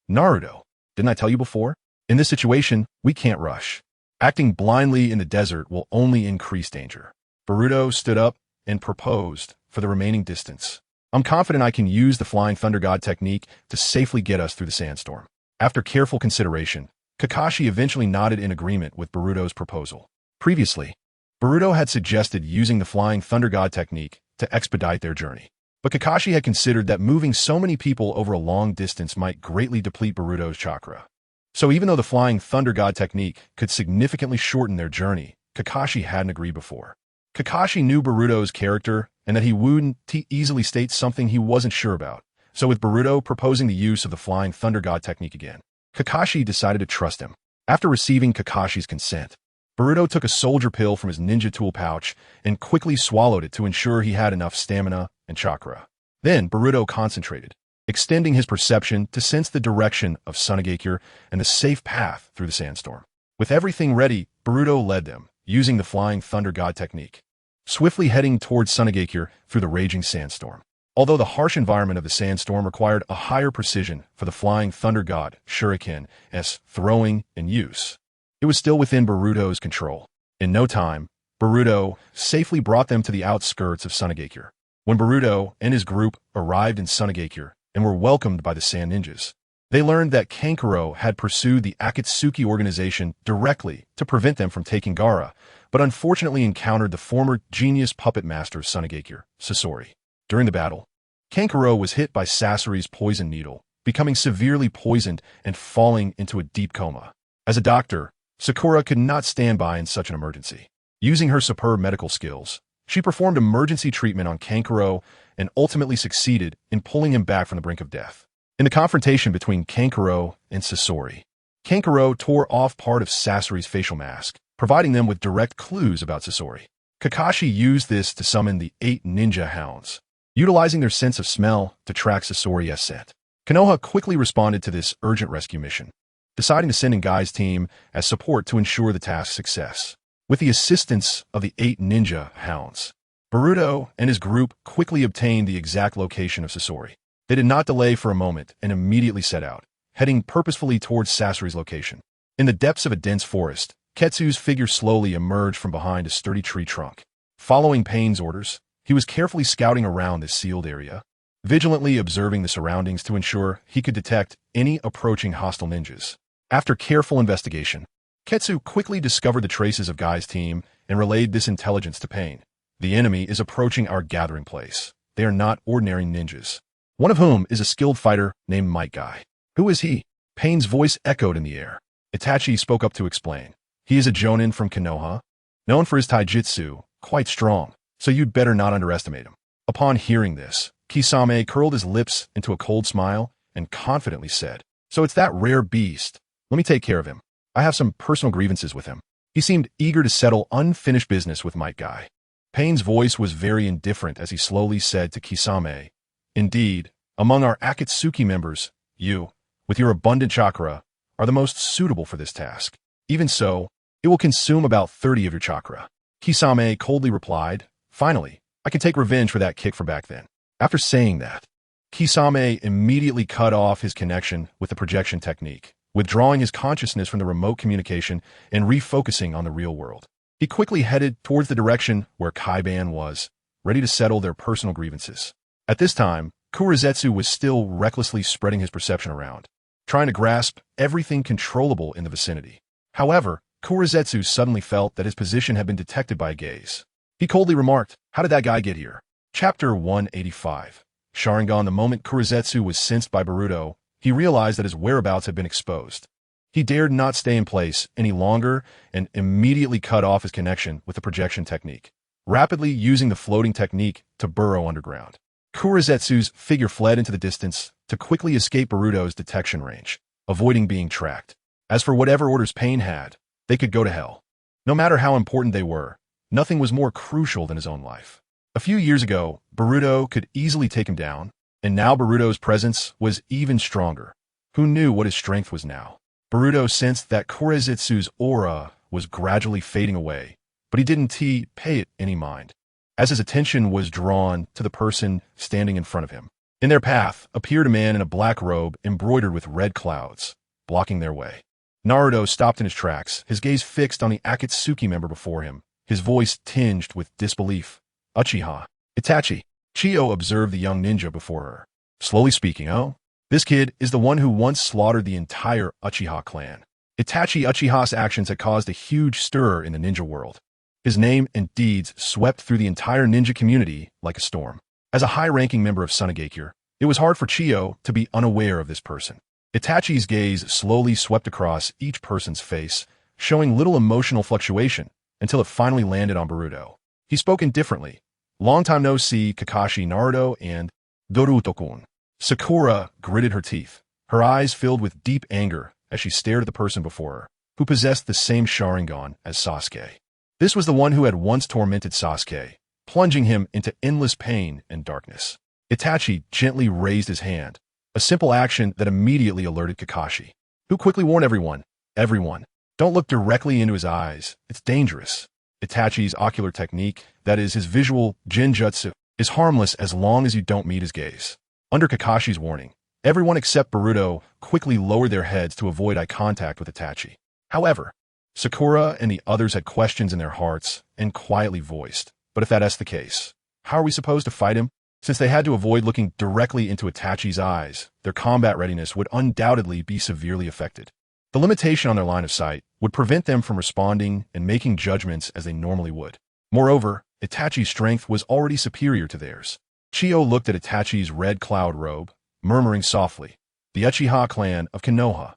"Naruto, didn't I tell you before? In this situation, we can't rush. Acting blindly in the desert will only increase danger." Boruto stood up and proposed for the remaining distance. "I'm confident I can use the Flying Thunder God technique to safely get us through the sandstorm." After careful consideration, Kakashi eventually nodded in agreement with Boruto's proposal. Previously, Boruto had suggested using the Flying Thunder God technique to expedite their journey. But Kakashi had considered that moving so many people over a long distance might greatly deplete Boruto's chakra. So even though the Flying Thunder God technique could significantly shorten their journey, Kakashi hadn't agreed before. Kakashi knew Boruto's character and that he wouldn't easily state something he wasn't sure about. So with Boruto proposing the use of the Flying Thunder God technique again, Kakashi decided to trust him. After receiving Kakashi's consent, Boruto took a soldier pill from his ninja tool pouch and quickly swallowed it to ensure he had enough stamina and chakra. Then Boruto concentrated, extending his perception to sense the direction of Sunagakure and the safe path through the sandstorm. With everything ready, Boruto led them, using the Flying Thunder God technique, swiftly heading towards Sunagakure through the raging sandstorm. Although the harsh environment of the sandstorm required a higher precision for the Flying Thunder God Shuriken's throwing and use, it was still within Boruto's control. In no time, Boruto safely brought them to the outskirts of Sunagakure. When Boruto and his group arrived in Sunagakure and were welcomed by the Sand Ninjas, they learned that Kankuro had pursued the Akatsuki organization directly to prevent them from taking Gaara, but unfortunately encountered the former genius puppet master of Sunagakure, Sasori. During the battle, Kankuro was hit by Sasori's poison needle, becoming severely poisoned and falling into a deep coma. As a doctor, Sakura could not stand by in such an emergency. Using her superb medical skills, she performed emergency treatment on Kankuro and ultimately succeeded in pulling him back from the brink of death. In the confrontation between Kankuro and Sasori, Kankuro tore off part of Sasori's facial mask, providing them with direct clues about Sasori. Kakashi used this to summon the 8 ninja hounds, utilizing their sense of smell to track Sasori's scent. Konoha quickly responded to this urgent rescue mission, deciding to send in Guy's team as support to ensure the task's success. With the assistance of the 8 ninja hounds, Boruto and his group quickly obtained the exact location of Sasori. They did not delay for a moment and immediately set out, heading purposefully towards Sasori's location. In the depths of a dense forest, Ketsu's figure slowly emerged from behind a sturdy tree trunk. Following Pain's orders, he was carefully scouting around this sealed area, vigilantly observing the surroundings to ensure he could detect any approaching hostile ninjas. After careful investigation, Ketsu quickly discovered the traces of Guy's team and relayed this intelligence to Pain. The enemy is approaching our gathering place. They are not ordinary ninjas, one of whom is a skilled fighter named Might Guy. Who is he? Pain's voice echoed in the air. Itachi spoke up to explain. He is a jonin from Konoha, known for his taijutsu, quite strong, so you'd better not underestimate him. Upon hearing this, Kisame curled his lips into a cold smile and confidently said, "So it's that rare beast. Let me take care of him. I have some personal grievances with him." He seemed eager to settle unfinished business with Might Guy. Pain's voice was very indifferent as he slowly said to Kisame, "Indeed, among our Akatsuki members, you, with your abundant chakra, are the most suitable for this task. Even so, it will consume about 30 of your chakra." Kisame coldly replied, "Finally, I can take revenge for that kick from back then." After saying that, Kisame immediately cut off his connection with the projection technique, withdrawing his consciousness from the remote communication and refocusing on the real world. He quickly headed towards the direction where Kaiban was, ready to settle their personal grievances. At this time, Kurizetsu was still recklessly spreading his perception around, trying to grasp everything controllable in the vicinity. However, Kurizetsu suddenly felt that his position had been detected by a gaze. He coldly remarked, "How did that guy get here?" Chapter 185. Sharingan. The moment Kurizetsu was sensed by Boruto, he realized that his whereabouts had been exposed. He dared not stay in place any longer and immediately cut off his connection with the projection technique, rapidly using the floating technique to burrow underground. Kurizetsu's figure fled into the distance to quickly escape Boruto's detection range, avoiding being tracked. As for whatever orders Pain had, they could go to hell. No matter how important they were, nothing was more crucial than his own life. A few years ago, Boruto could easily take him down, and now Boruto's presence was even stronger. Who knew what his strength was now? Boruto sensed that Kurizetsu's aura was gradually fading away, but he didn't pay it any mind, as his attention was drawn to the person standing in front of him. In their path appeared a man in a black robe embroidered with red clouds, blocking their way. Naruto stopped in his tracks, his gaze fixed on the Akatsuki member before him, his voice tinged with disbelief. "Uchiha." Itachi. Chiyo observed the young ninja before her, slowly speaking, "Oh, this kid is the one who once slaughtered the entire Uchiha clan." Itachi Uchiha's actions had caused a huge stir in the ninja world. His name and deeds swept through the entire ninja community like a storm. As a high-ranking member of Sunagakure, it was hard for Chiyo to be unaware of this person. Itachi's gaze slowly swept across each person's face, showing little emotional fluctuation until it finally landed on Boruto. He spoke indifferently. Long time no see, Kakashi, Naruto, and Boruto-kun. Sakura gritted her teeth, her eyes filled with deep anger as she stared at the person before her, who possessed the same Sharingan as Sasuke. This was the one who had once tormented Sasuke, plunging him into endless pain and darkness. Itachi gently raised his hand, a simple action that immediately alerted Kakashi, who quickly warned everyone, don't look directly into his eyes, it's dangerous. Itachi's ocular technique, that is, his visual genjutsu, is harmless as long as you don't meet his gaze. Under Kakashi's warning, everyone except Boruto quickly lowered their heads to avoid eye contact with Itachi. However, Sakura and the others had questions in their hearts and quietly voiced, but if that's the case, how are we supposed to fight him? Since they had to avoid looking directly into Itachi's eyes, their combat readiness would undoubtedly be severely affected. The limitation on their line of sight would prevent them from responding and making judgments as they normally would. Moreover, Itachi's strength was already superior to theirs. Chiyo looked at Itachi's red cloud robe, murmuring softly, the Uchiha clan of Konoha.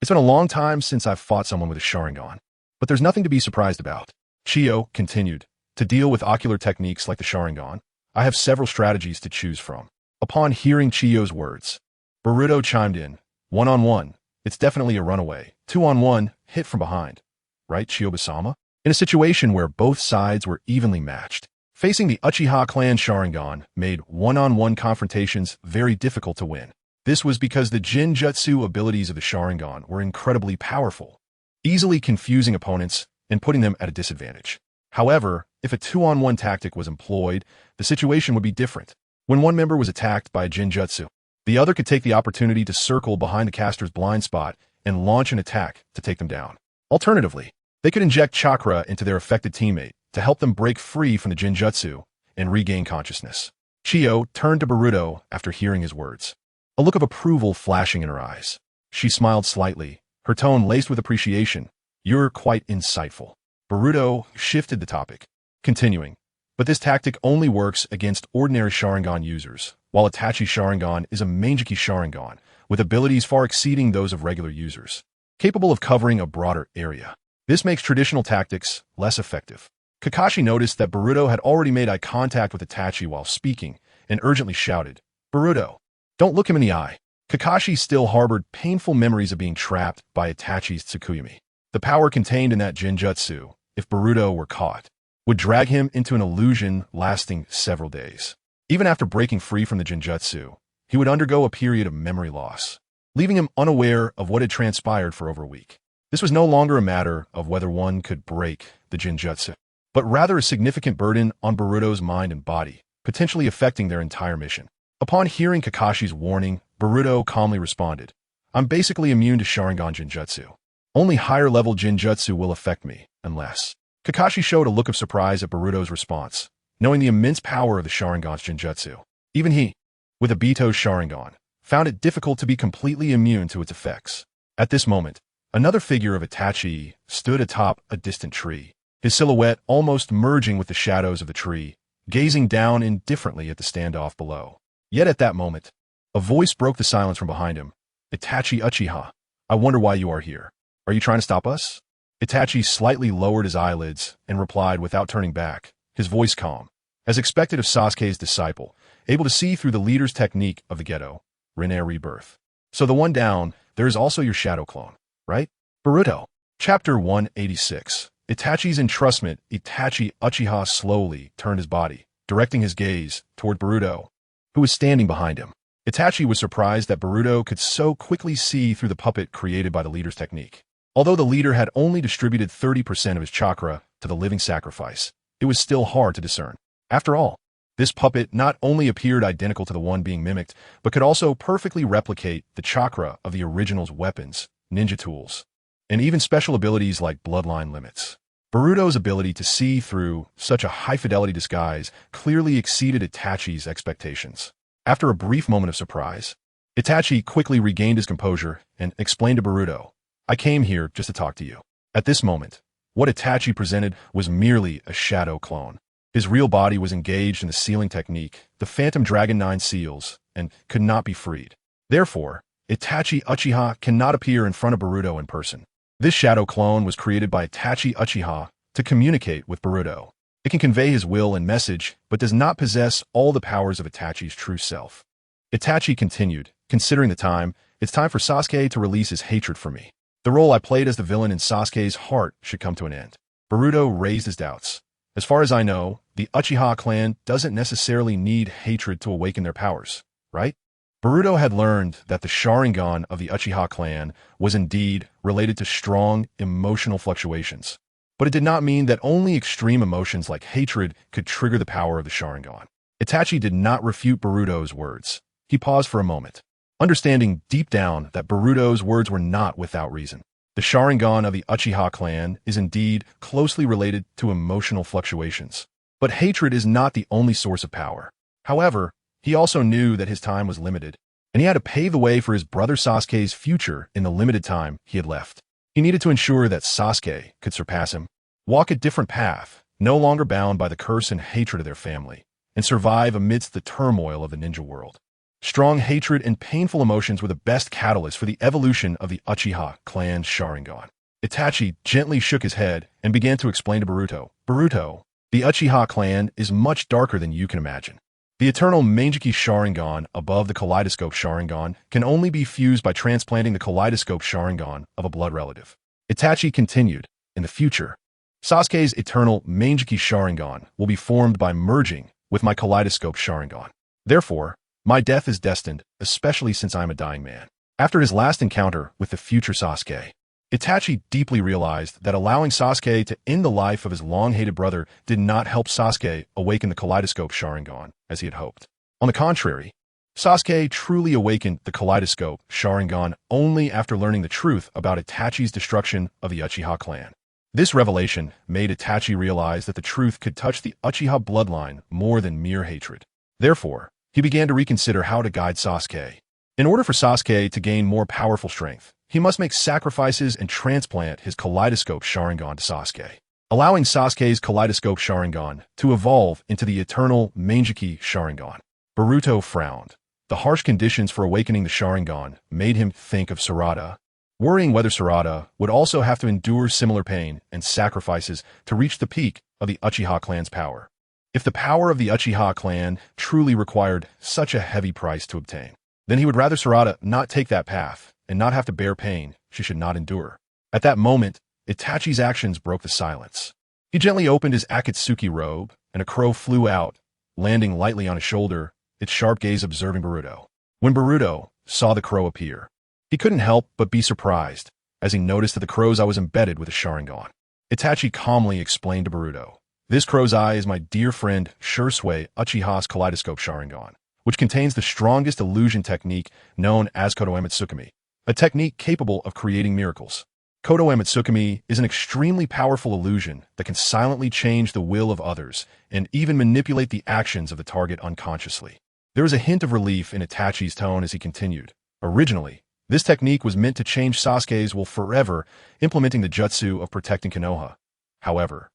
It's been a long time since I've fought someone with a Sharingan, but there's nothing to be surprised about. Chiyo continued, to deal with ocular techniques like the Sharingan, I have several strategies to choose from. Upon hearing Chiyo's words, Boruto chimed in, 1-on-1, it's definitely a runaway. 2-on-1, hit from behind. Right, Chiyo-sama? In a situation where both sides were evenly matched, facing the Uchiha clan Sharingan made 1-on-1 confrontations very difficult to win. This was because the Jinjutsu abilities of the Sharingan were incredibly powerful, easily confusing opponents and putting them at a disadvantage. However, if a 2-on-1 tactic was employed, the situation would be different. When one member was attacked by a Jinjutsu, the other could take the opportunity to circle behind the caster's blind spot and launch an attack to take them down. Alternatively, they could inject chakra into their affected teammate to help them break free from the Jinjutsu and regain consciousness. Chiyo turned to Boruto after hearing his words, a look of approval flashing in her eyes. She smiled slightly, her tone laced with appreciation. You're quite insightful. Boruto shifted the topic, continuing, but this tactic only works against ordinary Sharingan users, while Itachi's Sharingan is a Manjiki Sharingan, with abilities far exceeding those of regular users, capable of covering a broader area. This makes traditional tactics less effective. Kakashi noticed that Boruto had already made eye contact with Itachi while speaking, and urgently shouted, Boruto, don't look him in the eye. Kakashi still harbored painful memories of being trapped by Itachi's Tsukuyami. The power contained in that Jinjutsu, if Boruto were caught, would drag him into an illusion lasting several days. Even after breaking free from the Jinjutsu, he would undergo a period of memory loss, leaving him unaware of what had transpired for over a week. This was no longer a matter of whether one could break the Jinjutsu, but rather a significant burden on Boruto's mind and body, potentially affecting their entire mission. Upon hearing Kakashi's warning, Boruto calmly responded, I'm basically immune to Sharingan Jinjutsu. Only higher-level Jinjutsu will affect me, unless... Kakashi showed a look of surprise at Boruto's response, knowing the immense power of the Sharingan's Jinjutsu. Even he, with Obito's Sharingan, found it difficult to be completely immune to its effects. At this moment, another figure of Itachi stood atop a distant tree, his silhouette almost merging with the shadows of the tree, gazing down indifferently at the standoff below. Yet at that moment, a voice broke the silence from behind him. Itachi Uchiha, I wonder why you are here. Are you trying to stop us? Itachi slightly lowered his eyelids and replied without turning back, his voice calm, as expected of Sasuke's disciple, able to see through the leader's technique of the Geto, Rin'er rebirth. So the one down, there is also your shadow clone, right? Boruto. Chapter 186. Itachi's entrustment. Itachi Uchiha slowly turned his body, directing his gaze toward Boruto, who was standing behind him. Itachi was surprised that Boruto could so quickly see through the puppet created by the leader's technique. Although the leader had only distributed 30% of his chakra to the living sacrifice, it was still hard to discern. After all, this puppet not only appeared identical to the one being mimicked, but could also perfectly replicate the chakra of the original's weapons, ninja tools, and even special abilities like bloodline limits. Boruto's ability to see through such a high-fidelity disguise clearly exceeded Itachi's expectations. After a brief moment of surprise, Itachi quickly regained his composure and explained to Boruto, I came here just to talk to you. At this moment, what Itachi presented was merely a shadow clone. His real body was engaged in the sealing technique, the Phantom Dragon 9 seals, and could not be freed. Therefore, Itachi Uchiha cannot appear in front of Boruto in person. This shadow clone was created by Itachi Uchiha to communicate with Boruto. It can convey his will and message, but does not possess all the powers of Itachi's true self. Itachi continued, considering the time, it's time for Sasuke to release his hatred for me. The role I played as the villain in Sasuke's heart should come to an end. Boruto raised his doubts. As far as I know, the Uchiha clan doesn't necessarily need hatred to awaken their powers, right? Boruto had learned that the Sharingan of the Uchiha clan was indeed related to strong emotional fluctuations. But it did not mean that only extreme emotions like hatred could trigger the power of the Sharingan. Itachi did not refute Boruto's words. He paused for a moment, understanding deep down that Boruto's words were not without reason. The Sharingan of the Uchiha clan is indeed closely related to emotional fluctuations. But hatred is not the only source of power. However, he also knew that his time was limited, and he had to pave the way for his brother Sasuke's future in the limited time he had left. He needed to ensure that Sasuke could surpass him, walk a different path, no longer bound by the curse and hatred of their family, and survive amidst the turmoil of the ninja world. Strong hatred and painful emotions were the best catalyst for the evolution of the Uchiha clan Sharingan. Itachi gently shook his head and began to explain to Boruto, Boruto, the Uchiha clan is much darker than you can imagine. The eternal Momoshiki Sharingan above the Kaleidoscope Sharingan can only be fused by transplanting the Kaleidoscope Sharingan of a blood relative. Itachi continued, in the future, Sasuke's eternal Momoshiki Sharingan will be formed by merging with my Kaleidoscope Sharingan. Therefore, my death is destined, especially since I am a dying man. After his last encounter with the future Sasuke, Itachi deeply realized that allowing Sasuke to end the life of his long-hated brother did not help Sasuke awaken the Kaleidoscope Sharingan as he had hoped. On the contrary, Sasuke truly awakened the Kaleidoscope Sharingan only after learning the truth about Itachi's destruction of the Uchiha clan. This revelation made Itachi realize that the truth could touch the Uchiha bloodline more than mere hatred. Therefore, he began to reconsider how to guide Sasuke. In order for Sasuke to gain more powerful strength, he must make sacrifices and transplant his Kaleidoscope Sharingan to Sasuke, allowing Sasuke's Kaleidoscope Sharingan to evolve into the eternal Momoshiki Sharingan. Boruto frowned. The harsh conditions for awakening the Sharingan made him think of Sarada, worrying whether Sarada would also have to endure similar pain and sacrifices to reach the peak of the Uchiha clan's power. If the power of the Uchiha clan truly required such a heavy price to obtain, then he would rather Sarada not take that path and not have to bear pain she should not endure. At that moment, Itachi's actions broke the silence. He gently opened his Akatsuki robe, and a crow flew out, landing lightly on his shoulder, its sharp gaze observing Boruto. When Boruto saw the crow appear, he couldn't help but be surprised as he noticed that the crow's eye was embedded with a Sharingan. Itachi calmly explained to Boruto, this crow's eye is my dear friend Shursui Uchiha's Kaleidoscope Sharingan, which contains the strongest illusion technique known as Kodoemitsukami, a technique capable of creating miracles. Kodoemitsukami is an extremely powerful illusion that can silently change the will of others and even manipulate the actions of the target unconsciously. There was a hint of relief in Itachi's tone as he continued. Originally, this technique was meant to change Sasuke's will forever, implementing the jutsu of protecting Konoha. However,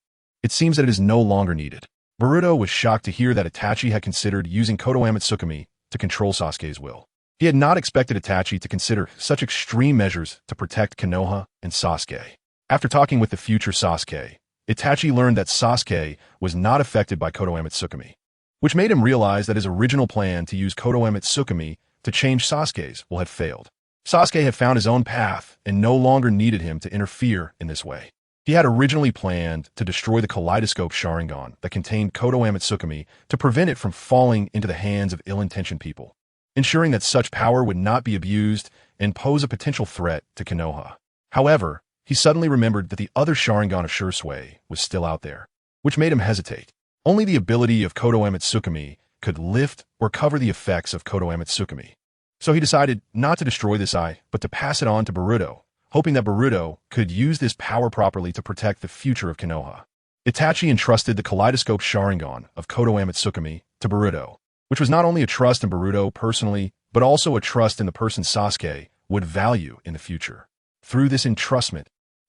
it seems that it is no longer needed. Boruto was shocked to hear that Itachi had considered using Kodoemitsukami to control Sasuke's will. He had not expected Itachi to consider such extreme measures to protect Konoha and Sasuke. After talking with the future Sasuke, Itachi learned that Sasuke was not affected by Kodoemitsukami, which made him realize that his original plan to use Kodoemitsukami to change Sasuke's will had failed. Sasuke had found his own path and no longer needed him to interfere in this way. He had originally planned to destroy the Kaleidoscope Sharingan that contained Kodoemitsukami to prevent it from falling into the hands of ill-intentioned people, ensuring that such power would not be abused and pose a potential threat to Konoha. However, he suddenly remembered that the other Sharingan of Shursui was still out there, which made him hesitate. Only the ability of Kodoemitsukami could lift or cover the effects of Kodoemitsukami. So he decided not to destroy this eye, but to pass it on to Boruto, hoping that Boruto could use this power properly to protect the future of Konoha. Itachi entrusted the Kaleidoscope Sharingan of Kodoemitsukami to Boruto, which was not only a trust in Boruto personally, but also a trust in the person Sasuke would value in the future. Through this entrustment,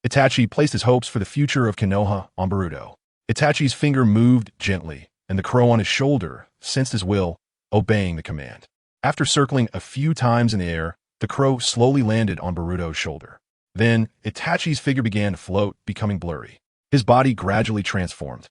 Itachi placed his hopes for the future of Konoha on Boruto. Itachi's finger moved gently, and the crow on his shoulder sensed his will, obeying the command. After circling a few times in the air, The crow slowly landed on Boruto's shoulder. Then, Itachi's figure began to float, becoming blurry. His body gradually transformed,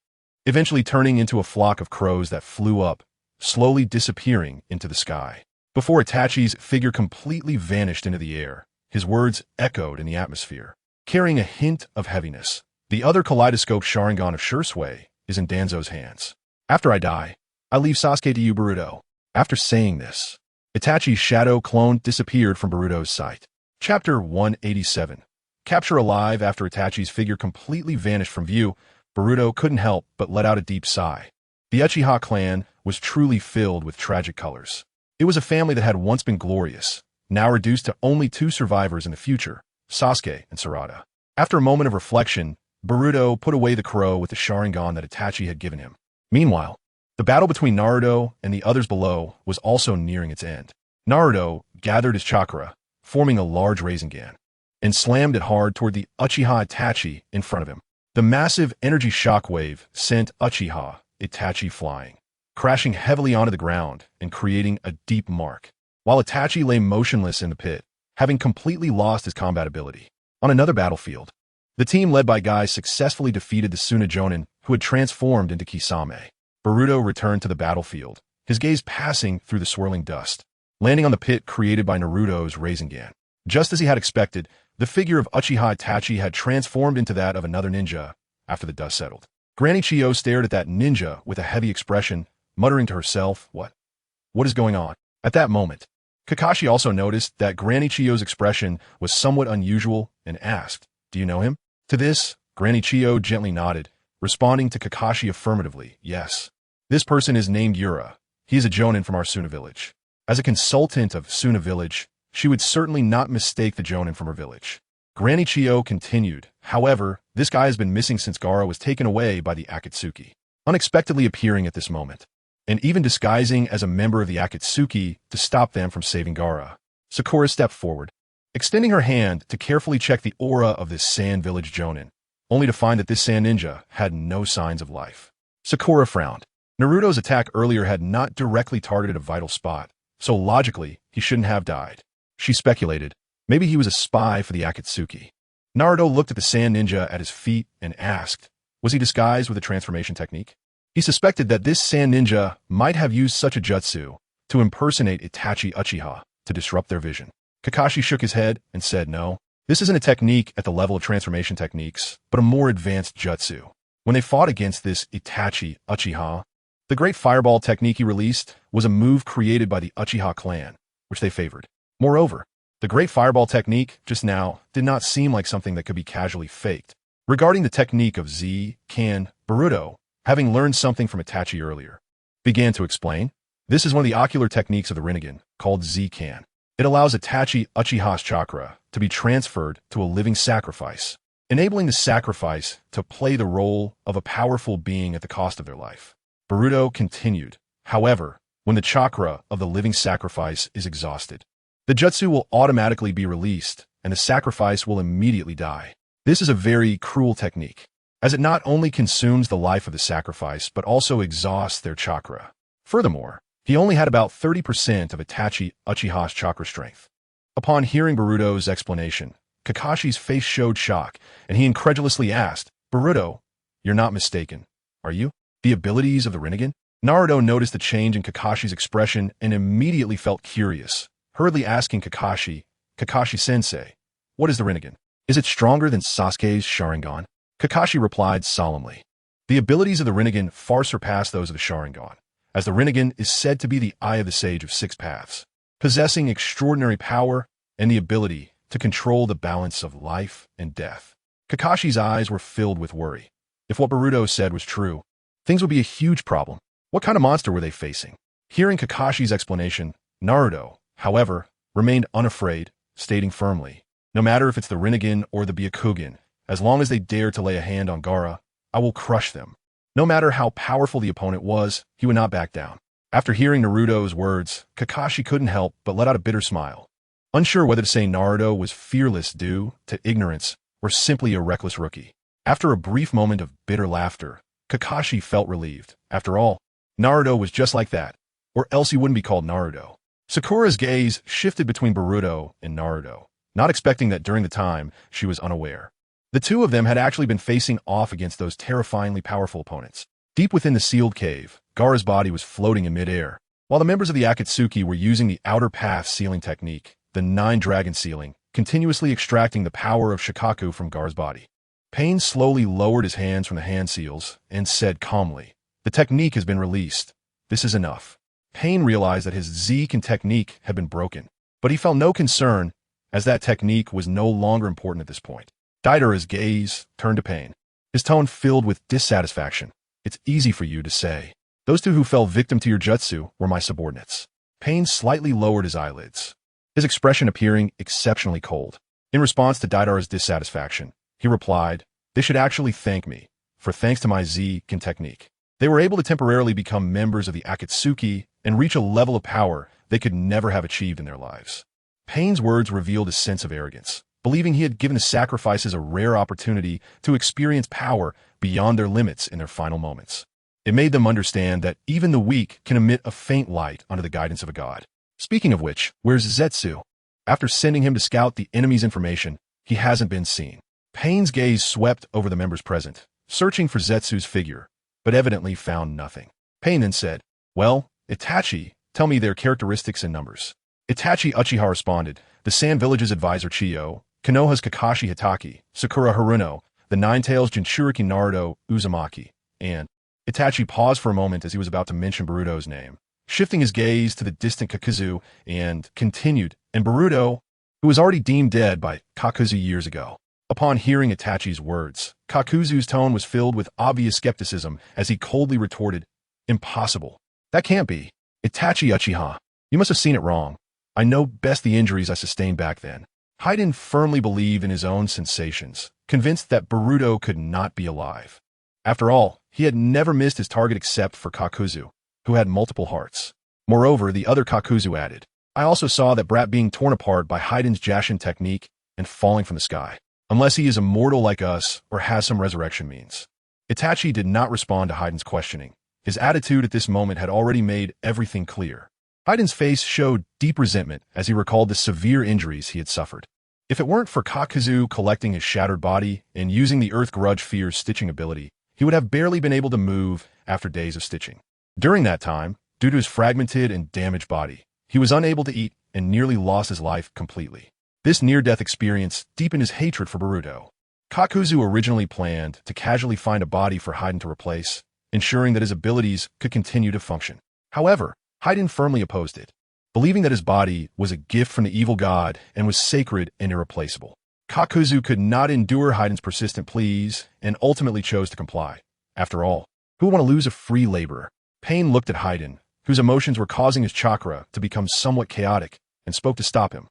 eventually turning into a flock of crows that flew up, slowly disappearing into the sky. Before Itachi's figure completely vanished into the air, his words echoed in the atmosphere, carrying a hint of heaviness. The other kaleidoscope Sharingan of Shursui is in Danzo's hands. After I die, I leave Sasuke to you, Boruto. After saying this, Itachi's shadow clone disappeared from Boruto's sight. Chapter 187. Capture alive. After Itachi's figure completely vanished from view, Boruto couldn't help but let out a deep sigh. The Uchiha clan was truly filled with tragic colors. It was a family that had once been glorious, now reduced to only 2 survivors in the future, Sasuke and Sarada. After a moment of reflection, Boruto put away the crow with the Sharingan that Itachi had given him. Meanwhile, the battle between Naruto and the others below was also nearing its end. Naruto gathered his chakra, forming a large Rasengan, and slammed it hard toward the Uchiha Itachi in front of him. The massive energy shockwave sent Uchiha Itachi flying, crashing heavily onto the ground and creating a deep mark, while Itachi lay motionless in the pit, having completely lost his combat ability. On another battlefield, the team led by Guy successfully defeated the Suna Jonin, who had transformed into Kisame. Boruto returned to the battlefield, his gaze passing through the swirling dust, landing on the pit created by Naruto's Rasengan. Just as he had expected, the figure of Uchiha Itachi had transformed into that of another ninja after the dust settled. Granny Chiyo stared at that ninja with a heavy expression, muttering to herself, What is going on? At that moment, Kakashi also noticed that Granny Chiyo's expression was somewhat unusual and asked, Do you know him? To this, Granny Chiyo gently nodded, responding to Kakashi affirmatively, Yes. This person is named Yura. He is a Jonin from our Suna village. As a consultant of Suna village, she would certainly not mistake the Jonin from her village. Granny Chiyo continued, However, this guy has been missing since Gaara was taken away by the Akatsuki. Unexpectedly appearing at this moment, and even disguising as a member of the Akatsuki to stop them from saving Gaara, Sakura stepped forward, extending her hand to carefully check the aura of this Sand Village Jonin, only to find that this Sand Ninja had no signs of life. Sakura frowned. Naruto's attack earlier had not directly targeted a vital spot, so logically, he shouldn't have died. She speculated, maybe he was a spy for the Akatsuki. Naruto looked at the Sand Ninja at his feet and asked, was he disguised with a transformation technique? He suspected that this Sand Ninja might have used such a jutsu to impersonate Itachi Uchiha to disrupt their vision. Kakashi shook his head and said no. This isn't a technique at the level of transformation techniques, but a more advanced jutsu. When they fought against this Itachi Uchiha, the Great Fireball technique he released was a move created by the Uchiha clan, which they favored. Moreover, the Great Fireball technique, just now, did not seem like something that could be casually faked. Regarding the technique of Z-Kan, Boruto, having learned something from Itachi earlier, began to explain. This is one of the ocular techniques of the Rinnegan, called Z-Kan. It allows Itachi Uchiha's chakra to be transferred to a living sacrifice, enabling the sacrifice to play the role of a powerful being at the cost of their life. Boruto continued, however, when the chakra of the living sacrifice is exhausted, the jutsu will automatically be released, and the sacrifice will immediately die. This is a very cruel technique, as it not only consumes the life of the sacrifice, but also exhausts their chakra. Furthermore, he only had about 30% of Itachi Uchiha's chakra strength. Upon hearing Boruto's explanation, Kakashi's face showed shock, and he incredulously asked, Boruto, you're not mistaken, are you? The abilities of the Rinnegan? Naruto noticed the change in Kakashi's expression and immediately felt curious, hurriedly asking Kakashi, Kakashi-sensei, what is the Rinnegan? Is it stronger than Sasuke's Sharingan? Kakashi replied solemnly, the abilities of the Rinnegan far surpass those of the Sharingan, as the Rinnegan is said to be the eye of the Sage of Six Paths, possessing extraordinary power and the ability to control the balance of life and death. Kakashi's eyes were filled with worry. If what Boruto said was true, things would be a huge problem. What kind of monster were they facing? Hearing Kakashi's explanation, Naruto, however, remained unafraid, stating firmly, no matter if it's the Rinnegan or the Byakugan, as long as they dare to lay a hand on Gaara, I will crush them. No matter how powerful the opponent was, he would not back down. After hearing Naruto's words, Kakashi couldn't help but let out a bitter smile, unsure whether to say Naruto was fearless due to ignorance or simply a reckless rookie. After a brief moment of bitter laughter, Kakashi felt relieved. After all, Naruto was just like that, or else he wouldn't be called Naruto. Sakura's gaze shifted between Boruto and Naruto, not expecting that during the time she was unaware. The two of them had actually been facing off against those terrifyingly powerful opponents. Deep within the sealed cave, Gaara's body was floating in midair, while the members of the Akatsuki were using the outer path sealing technique, the nine-dragon sealing, continuously extracting the power of Shikaku from Gaara's body. Pain slowly lowered his hands from the hand seals and said calmly, "The technique has been released. This is enough." Pain realized that his Zekin technique had been broken, but he felt no concern as that technique was no longer important at this point. Deidara's gaze turned to Pain, his tone filled with dissatisfaction. "It's easy for you to say. Those two who fell victim to your jutsu were my subordinates." Pain slightly lowered his eyelids, his expression appearing exceptionally cold. In response to Deidara's dissatisfaction, he replied, "They should actually thank me, for thanks to my Zekin technique, they were able to temporarily become members of the Akatsuki and reach a level of power they could never have achieved in their lives." Pain's words revealed a sense of arrogance, believing he had given the sacrifices a rare opportunity to experience power beyond their limits in their final moments. It made them understand that even the weak can emit a faint light under the guidance of a god. Speaking of which, where's Zetsu? After sending him to scout the enemy's information, he hasn't been seen. Pain's gaze swept over the members present, searching for Zetsu's figure, but evidently found nothing. Pain then said, "Well, Itachi, tell me their characteristics and numbers." Itachi Uchiha responded, "The Sand Village's advisor Chiyo, Konoha's Kakashi Hitaki, Sakura Haruno, the Nine-Tails Jinchuriki Naruto Uzumaki," and Itachi paused for a moment as he was about to mention Boruto's name, shifting his gaze to the distant Kakuzu, and continued, "And Boruto, who was already deemed dead by Kakuzu years ago." Upon hearing Itachi's words, Kakuzu's tone was filled with obvious skepticism as he coldly retorted, "Impossible. That can't be. Itachi Uchiha, you must have seen it wrong. I know best the injuries I sustained back then." Hayden firmly believed in his own sensations, convinced that Boruto could not be alive. After all, he had never missed his target except for Kakuzu, who had multiple hearts. Moreover, the other Kakuzu added, "I also saw that brat being torn apart by Hayden's Jashin technique and falling from the sky. Unless he is immortal like us or has some resurrection means." Itachi did not respond to Hayden's questioning. His attitude at this moment had already made everything clear. Hayden's face showed deep resentment as he recalled the severe injuries he had suffered. If it weren't for Kakuzu collecting his shattered body and using the Earth Grudge Fear's stitching ability, he would have barely been able to move after days of stitching. During that time, due to his fragmented and damaged body, he was unable to eat and nearly lost his life completely. This near-death experience deepened his hatred for Boruto. Kakuzu originally planned to casually find a body for Hayden to replace, ensuring that his abilities could continue to function. However, Hayden firmly opposed it, believing that his body was a gift from the evil god and was sacred and irreplaceable. Kakuzu could not endure Hayden's persistent pleas and ultimately chose to comply. After all, who would want to lose a free laborer? Pain looked at Hayden, whose emotions were causing his chakra to become somewhat chaotic, and spoke to stop him.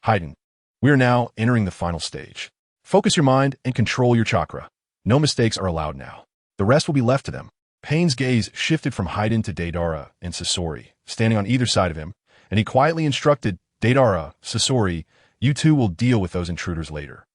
"Hayden, we are now entering the final stage. Focus your mind and control your chakra. No mistakes are allowed now. The rest will be left to them." Pain's gaze shifted from Hayden to Deidara and Sasori, standing on either side of him, and he quietly instructed, "Deidara, Sasori, you two will deal with those intruders later."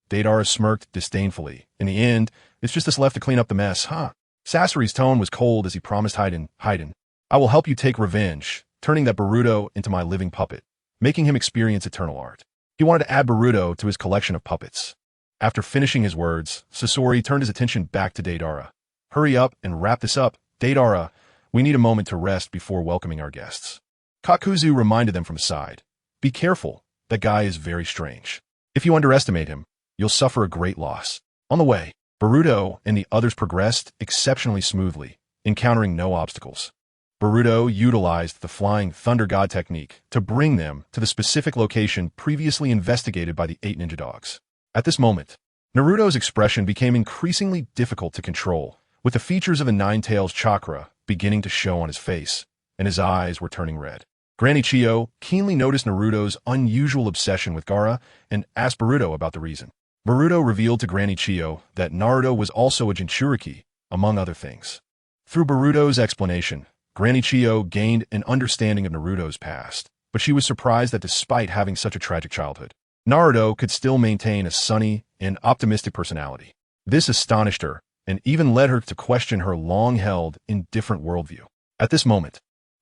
Deidara smirked disdainfully. "In the end, it's just us left to clean up the mess, huh?" Sasori's tone was cold as he promised Hayden, "Hayden, I will help you take revenge, turning that Boruto into my living puppet, making him experience eternal art." He wanted to add Boruto to his collection of puppets. After finishing his words, Sasori turned his attention back to Deidara. "Hurry up and wrap this up. Deidara, we need a moment to rest before welcoming our guests." Kakuzu reminded them from the side, "Be careful. That guy is very strange. If you underestimate him, you'll suffer a great loss." On the way, Boruto and the others progressed exceptionally smoothly, encountering no obstacles. Boruto utilized the Flying Thunder God technique to bring them to the specific location previously investigated by the 8 ninja dogs. At this moment, Naruto's expression became increasingly difficult to control, with the features of the Nine-Tails chakra beginning to show on his face, and his eyes were turning red. Granny Chiyo keenly noticed Naruto's unusual obsession with Gaara and asked Boruto about the reason. Boruto revealed to Granny Chiyo that Naruto was also a Jinchuriki, among other things. Through Boruto's explanation, Granny Chiyo gained an understanding of Naruto's past, but she was surprised that despite having such a tragic childhood, Naruto could still maintain a sunny and optimistic personality. This astonished her and even led her to question her long-held, indifferent worldview. At this moment,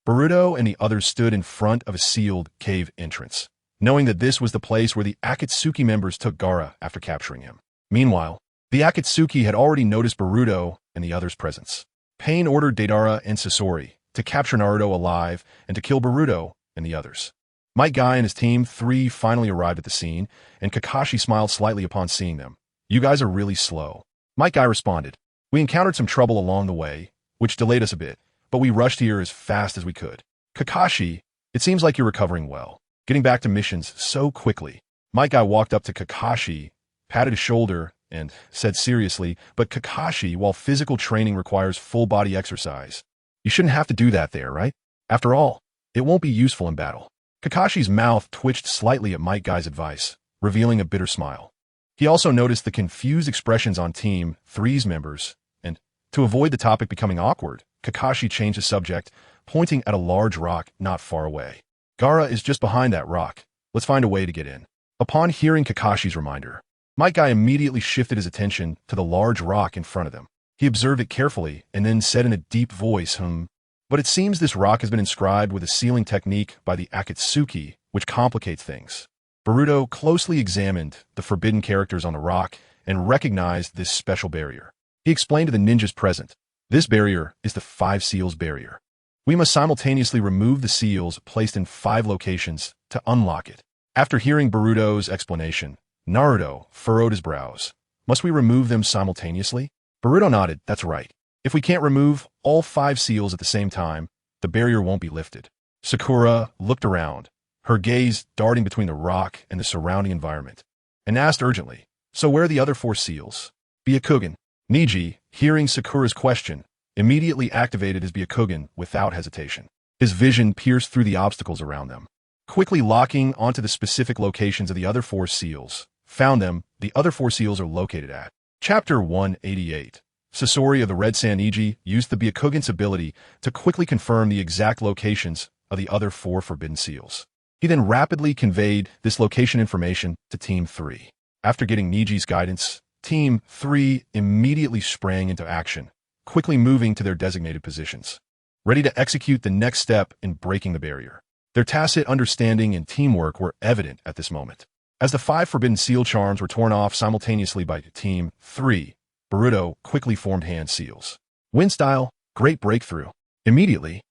Boruto and the others stood in front of a sealed cave entrance, knowing that this was the place where the Akatsuki members took Gaara after capturing him. Meanwhile, the Akatsuki had already noticed Boruto and the others' presence. Pain ordered Deidara and Sasori to capture Naruto alive and to kill Boruto and the others. Might Guy and his team 3 finally arrived at the scene, and Kakashi smiled slightly upon seeing them. "You guys are really slow." Might Guy responded, "We encountered some trouble along the way, which delayed us a bit, but we rushed here as fast as we could." "Kakashi, it seems like you're recovering well, getting back to missions so quickly." Might Guy walked up to Kakashi, patted his shoulder, and said seriously, "But Kakashi, while physical training requires full-body exercise, you shouldn't have to do that there, right? After all, it won't be useful in battle." Kakashi's mouth twitched slightly at Might Guy's advice, revealing a bitter smile. He also noticed the confused expressions on Team 3's members, and, to avoid the topic becoming awkward, Kakashi changed the subject, pointing at a large rock not far away. "Gaara is just behind that rock. Let's find a way to get in." Upon hearing Kakashi's reminder, Might Guy immediately shifted his attention to the large rock in front of them. He observed it carefully and then said in a deep voice, "But it seems this rock has been inscribed with a sealing technique by the Akatsuki, which complicates things." Boruto closely examined the forbidden characters on the rock and recognized this special barrier. He explained to the ninjas present, "This barrier is the 5 seals barrier. We must simultaneously remove the seals placed in 5 locations to unlock it." After hearing Boruto's explanation, Naruto furrowed his brows. "Must we remove them simultaneously?" Boruto nodded, "That's right. If we can't remove all 5 seals at the same time, the barrier won't be lifted." Sakura looked around, her gaze darting between the rock and the surrounding environment, and asked urgently, "So where are the other 4 seals?" Byakugan. Neji, hearing Sakura's question, immediately activated his Byakugan without hesitation. His vision pierced through the obstacles around them. Quickly locking onto the specific locations of the other 4 seals, found them, the other 4 seals are located at. Chapter 188. Sasori of the Red Sand Neji used the Byakugan's ability to quickly confirm the exact locations of the other 4 forbidden seals. He then rapidly conveyed this location information to Team 3. After getting Neji's guidance, Team 3 immediately sprang into action, quickly moving to their designated positions, ready to execute the next step in breaking the barrier. Their tacit understanding and teamwork were evident at this moment. As the 5 forbidden seal charms were torn off simultaneously by Team 3, Boruto quickly formed hand seals. Wind style, great breakthrough. Immediately,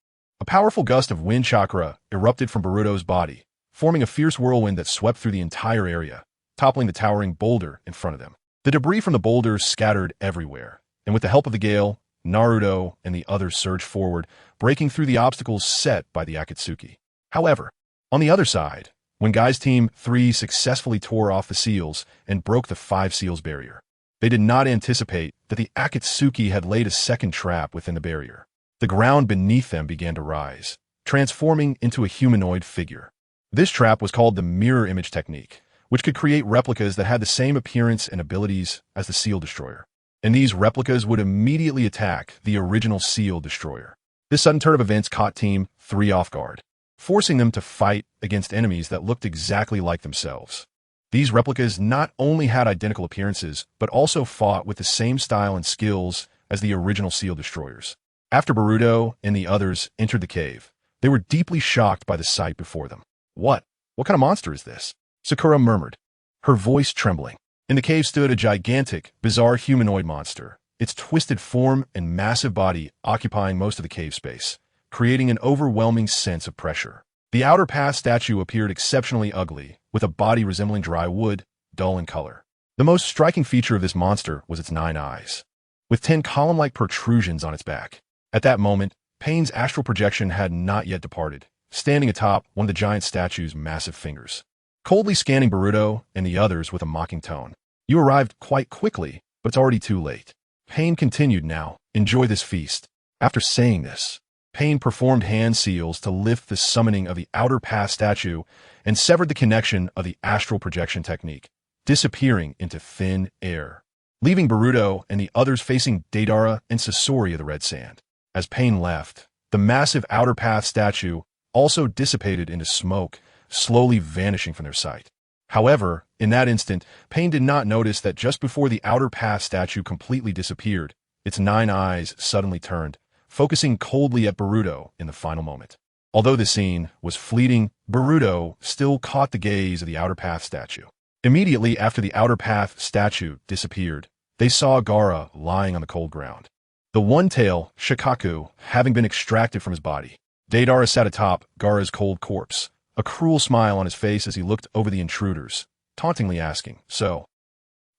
a powerful gust of wind chakra erupted from Boruto's body, forming a fierce whirlwind that swept through the entire area, toppling the towering boulder in front of them. The debris from the boulders scattered everywhere, and with the help of the gale, Naruto and the others surged forward, breaking through the obstacles set by the Akatsuki. However, on the other side, when Guy's Team 3 successfully tore off the seals and broke the 5 seals barrier, they did not anticipate that the Akatsuki had laid a second trap within the barrier. The ground beneath them began to rise, transforming into a humanoid figure. This trap was called the mirror image technique, which could create replicas that had the same appearance and abilities as the seal destroyer. And these replicas would immediately attack the original seal destroyer. This sudden turn of events caught Team 3 off guard, forcing them to fight against enemies that looked exactly like themselves. These replicas not only had identical appearances, but also fought with the same style and skills as the original seal destroyers. After Boruto and the others entered the cave, they were deeply shocked by the sight before them. What kind of monster is this?" Sakura murmured, her voice trembling. In the cave stood a gigantic, bizarre humanoid monster, its twisted form and massive body occupying most of the cave space, creating an overwhelming sense of pressure. The outer path statue appeared exceptionally ugly, with a body resembling dry wood, dull in color. The most striking feature of this monster was its 9 eyes, with 10 column-like protrusions on its back. At that moment, Pain's astral projection had not yet departed, standing atop one of the giant statue's massive fingers, coldly scanning Boruto and the others with a mocking tone. "You arrived quite quickly, but it's already too late." Pain continued, "Now, enjoy this feast." After saying this, Pain performed hand seals to lift the summoning of the outer path statue and severed the connection of the astral projection technique, disappearing into thin air, leaving Boruto and the others facing Deidara and Sasori of the Red Sand. As Pain left, the massive outer path statue also dissipated into smoke, slowly vanishing from their sight. However, in that instant, Pain did not notice that just before the outer path statue completely disappeared, its 9 eyes suddenly turned, focusing coldly at Boruto in the final moment. Although the scene was fleeting, Boruto still caught the gaze of the Outer Path statue. Immediately after the Outer Path statue disappeared, they saw Gaara lying on the cold ground. The one-tail, Shikaku, having been extracted from his body. Deidara sat atop Gaara's cold corpse, a cruel smile on his face as he looked over the intruders, tauntingly asking, "So,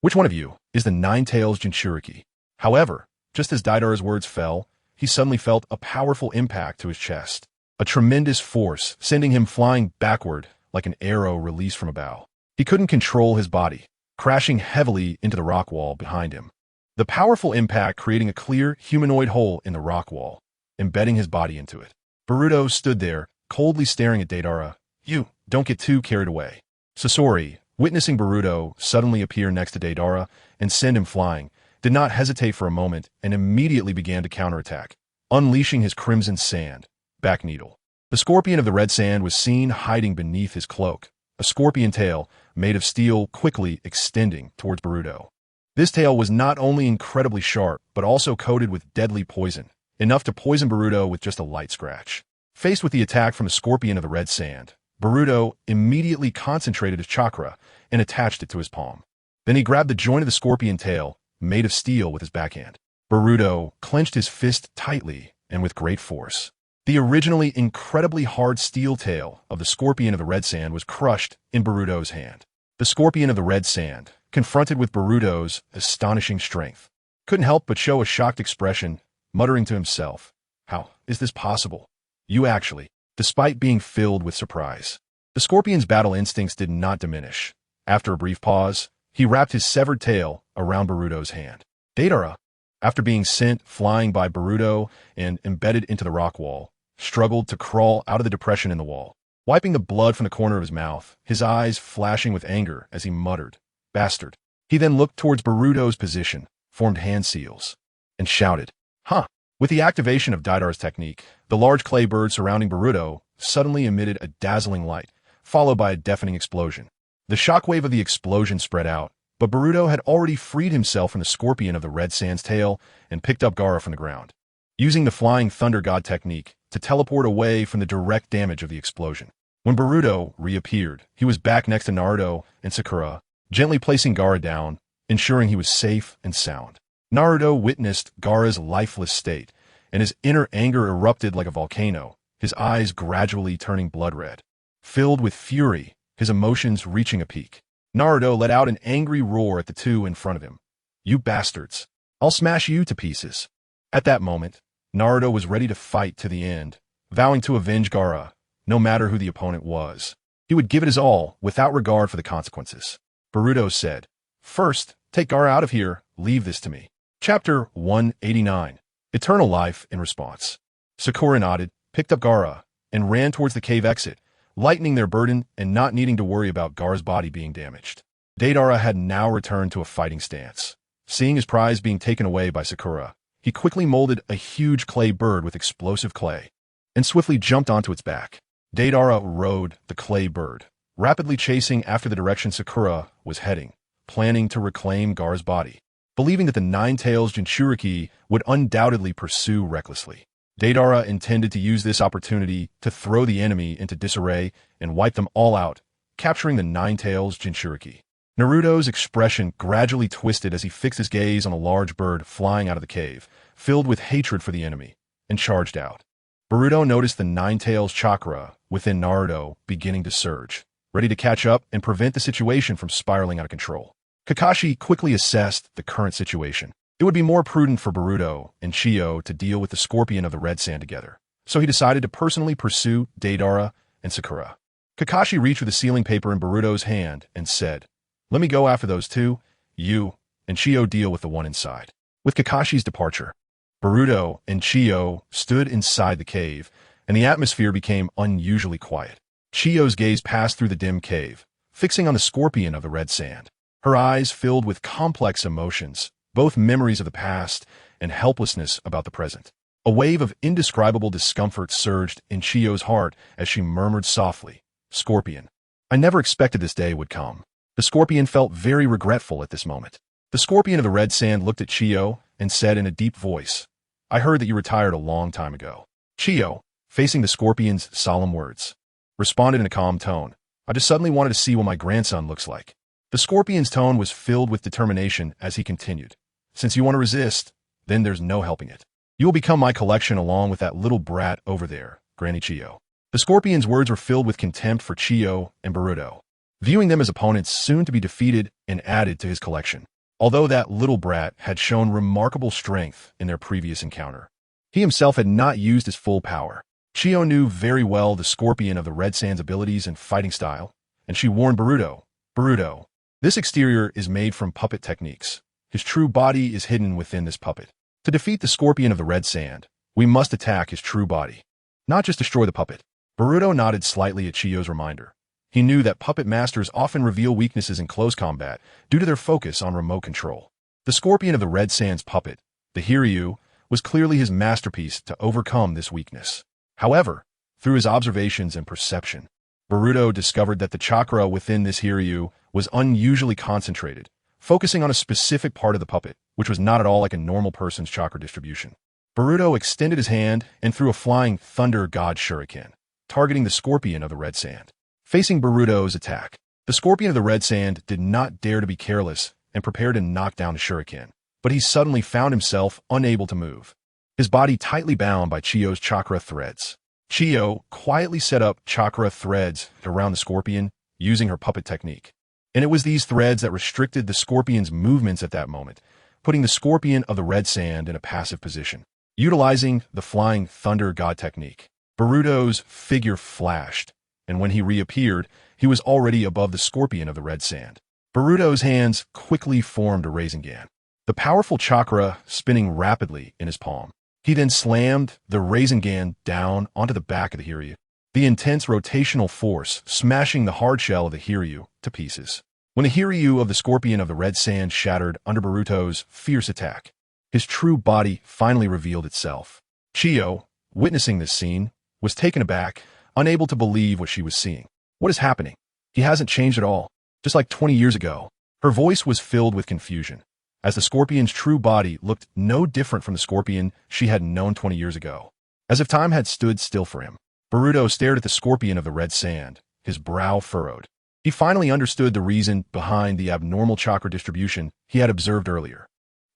which one of you is the Nine-Tails Jinchuriki?" However, just as Deidara's words fell, he suddenly felt a powerful impact to his chest, a tremendous force sending him flying backward like an arrow released from a bow. He couldn't control his body, crashing heavily into the rock wall behind him. The powerful impact creating a clear humanoid hole in the rock wall, embedding his body into it. Boruto stood there, coldly staring at Deidara. "You, don't get too carried away." Sasori, witnessing Boruto suddenly appear next to Deidara and send him flying, did not hesitate for a moment and immediately began to counterattack, unleashing his crimson sand, back needle. The scorpion of the red sand was seen hiding beneath his cloak, a scorpion tail made of steel quickly extending towards Boruto. This tail was not only incredibly sharp, but also coated with deadly poison, enough to poison Boruto with just a light scratch. Faced with the attack from the scorpion of the red sand, Boruto immediately concentrated his chakra and attached it to his palm. Then he grabbed the joint of the scorpion tail, made of steel, with his backhand. Boruto clenched his fist tightly and with great force. The originally incredibly hard steel tail of the scorpion of the red sand was crushed in Boruto's hand. The scorpion of the red sand, confronted with Boruto's astonishing strength, couldn't help but show a shocked expression, muttering to himself, "How is this possible? You actually," despite being filled with surprise. The scorpion's battle instincts did not diminish. After a brief pause, he wrapped his severed tail around Boruto's hand. Deidara, after being sent flying by Boruto and embedded into the rock wall, struggled to crawl out of the depression in the wall, wiping the blood from the corner of his mouth, his eyes flashing with anger as he muttered, "Bastard." He then looked towards Boruto's position, formed hand seals, and shouted, "Huh!" With the activation of Deidara's technique, the large clay bird surrounding Boruto suddenly emitted a dazzling light, followed by a deafening explosion. The shockwave of the explosion spread out, but Boruto had already freed himself from the scorpion of the red sand's tail and picked up Gaara from the ground, using the Flying Thunder God technique to teleport away from the direct damage of the explosion. When Boruto reappeared, he was back next to Naruto and Sakura, gently placing Gaara down, ensuring he was safe and sound. Naruto witnessed Gaara's lifeless state, and his inner anger erupted like a volcano, his eyes gradually turning blood red. Filled with fury, his emotions reaching a peak, Naruto let out an angry roar at the two in front of him. "You bastards! I'll smash you to pieces." At that moment, Naruto was ready to fight to the end, vowing to avenge Gaara, no matter who the opponent was. He would give it his all without regard for the consequences. Boruto said, "First, take Gaara out of here, leave this to me." Chapter 189. Eternal Life in Response. Sakura nodded, picked up Gaara, and ran towards the cave exit, lightening their burden and not needing to worry about Gaara's body being damaged. Deidara had now returned to a fighting stance. Seeing his prize being taken away by Sakura, he quickly molded a huge clay bird with explosive clay, and swiftly jumped onto its back. Deidara rode the clay bird, rapidly chasing after the direction Sakura was heading, planning to reclaim Gaara's body. Believing that the Nine-Tails Jinchuriki would undoubtedly pursue recklessly, Deidara intended to use this opportunity to throw the enemy into disarray and wipe them all out, capturing the Nine-Tails Jinchuriki. Naruto's expression gradually twisted as he fixed his gaze on a large bird flying out of the cave, filled with hatred for the enemy, and charged out. Boruto noticed the Nine-Tails chakra within Naruto beginning to surge, ready to catch up and prevent the situation from spiraling out of control. Kakashi quickly assessed the current situation. It would be more prudent for Boruto and Chio to deal with the scorpion of the red sand together, so he decided to personally pursue Deidara and Sakura. Kakashi reached for the sealing paper in Boruto's hand and said, "Let me go after those two. You and Chio deal with the one inside." With Kakashi's departure, Boruto and Chio stood inside the cave, and the atmosphere became unusually quiet. Chio's gaze passed through the dim cave, fixing on the scorpion of the red sand. Her eyes filled with complex emotions, both memories of the past and helplessness about the present. A wave of indescribable discomfort surged in Chio's heart as she murmured softly, "Scorpion, I never expected this day would come." The scorpion felt very regretful at this moment. The scorpion of the red sand looked at Chio and said in a deep voice, "I heard that you retired a long time ago." Chio, facing the scorpion's solemn words. Responded in a calm tone. I just suddenly wanted to see what my grandson looks like. The scorpion's tone was filled with determination as he continued. Since you want to resist, then there's no helping it. You will become my collection along with that little brat over there, Granny Chiyo. The scorpion's words were filled with contempt for Chiyo and Boruto, viewing them as opponents soon to be defeated and added to his collection. Although that little brat had shown remarkable strength in their previous encounter, he himself had not used his full power. Chiyo knew very well the scorpion of the Red Sand's abilities and fighting style, and she warned Boruto, Boruto, this exterior is made from puppet techniques. His true body is hidden within this puppet. To defeat the scorpion of the Red Sand, we must attack his true body, not just destroy the puppet. Boruto nodded slightly at Chiyo's reminder. He knew that puppet masters often reveal weaknesses in close combat due to their focus on remote control. The scorpion of the Red Sand's puppet, the Hiryu, was clearly his masterpiece to overcome this weakness. However, through his observations and perception, Boruto discovered that the chakra within this Hiryu was unusually concentrated, focusing on a specific part of the puppet, which was not at all like a normal person's chakra distribution. Boruto extended his hand and threw a flying thunder god shuriken, targeting the scorpion of the Red Sand. Facing Boruto's attack, the scorpion of the Red Sand did not dare to be careless and prepared to knock down the shuriken, but he suddenly found himself unable to move, his body tightly bound by Chiyo's chakra threads. Chiyo quietly set up chakra threads around the scorpion using her puppet technique, and it was these threads that restricted the scorpion's movements at that moment, putting the scorpion of the Red Sand in a passive position. Utilizing the flying thunder god technique, Boruto's figure flashed, and when he reappeared, he was already above the scorpion of the Red Sand. Boruto's hands quickly formed a Rasengan, the powerful chakra spinning rapidly in his palm. He then slammed the Rasengan down onto the back of the Hiryu, the intense rotational force smashing the hard shell of the Hiryu to pieces. When the Hiryu of the scorpion of the Red Sand shattered under Boruto's fierce attack, his true body finally revealed itself. Chiyo, witnessing this scene, was taken aback, unable to believe what she was seeing. What is happening? He hasn't changed at all, just like 20 years ago. Her voice was filled with confusion, as the scorpion's true body looked no different from the scorpion she had known 20 years ago. As if time had stood still for him, Boruto stared at the scorpion of the Red Sand, his brow furrowed. He finally understood the reason behind the abnormal chakra distribution he had observed earlier.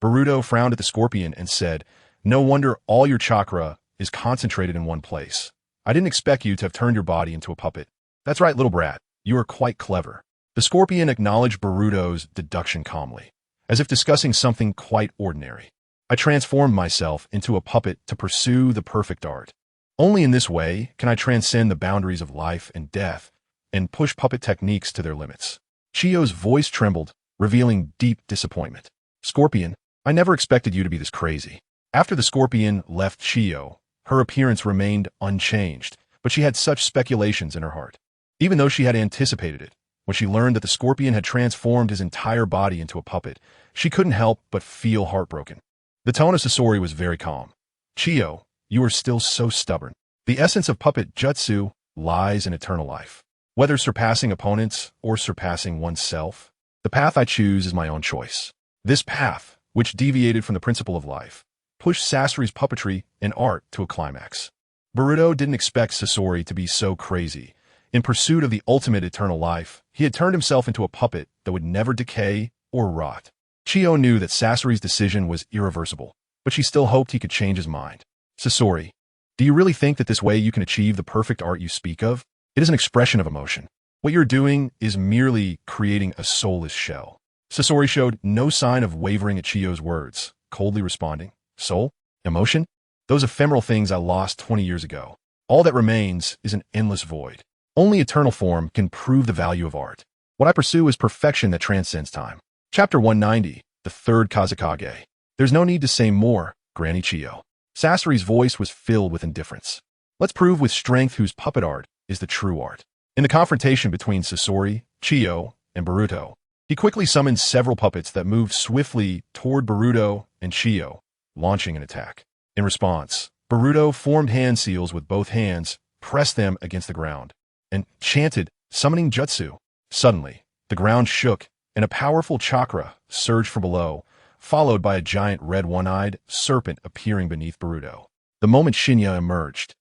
Boruto frowned at the scorpion and said, "No wonder all your chakra is concentrated in one place. I didn't expect you to have turned your body into a puppet. That's right, little brat. You are quite clever." The scorpion acknowledged Boruto's deduction calmly, as if discussing something quite ordinary. "I transformed myself into a puppet to pursue the perfect art. Only in this way can I transcend the boundaries of life and death and push puppet techniques to their limits." Chiyo's voice trembled, revealing deep disappointment. "Scorpion, I never expected you to be this crazy." After the scorpion left Chiyo, her appearance remained unchanged, but she had such speculations in her heart. Even though she had anticipated it, when she learned that the scorpion had transformed his entire body into a puppet, she couldn't help but feel heartbroken. The tone of Sasori was very calm. "Chiyo, you are still so stubborn. The essence of puppet jutsu lies in eternal life. Whether surpassing opponents or surpassing oneself, the path I choose is my own choice. This path, which deviated from the principle of life, pushed Sasori's puppetry and art to a climax." Boruto didn't expect Sasori to be so crazy. In pursuit of the ultimate eternal life, he had turned himself into a puppet that would never decay or rot. Chiyo knew that Sasori's decision was irreversible, but she still hoped he could change his mind. "Sasori, do you really think that this way you can achieve the perfect art you speak of? It is an expression of emotion. What you're doing is merely creating a soulless shell." Sasori showed no sign of wavering at Chiyo's words, coldly responding, "Soul? Emotion? Those ephemeral things I lost 20 years ago. All that remains is an endless void. Only eternal form can prove the value of art. What I pursue is perfection that transcends time." Chapter 190, The Third Kazekage. "There's no need to say more, Granny Chiyo." Sasori's voice was filled with indifference. "Let's prove with strength whose puppet art is the true art." In the confrontation between Sasori, Chiyo, and Boruto, he quickly summoned several puppets that moved swiftly toward Boruto and Chiyo, launching an attack. In response, Boruto formed hand seals with both hands, pressed them against the ground, and chanted, summoning jutsu. Suddenly, the ground shook, and a powerful chakra surged from below, followed by a giant red one-eyed serpent appearing beneath Boruto. The moment Shinya emerged,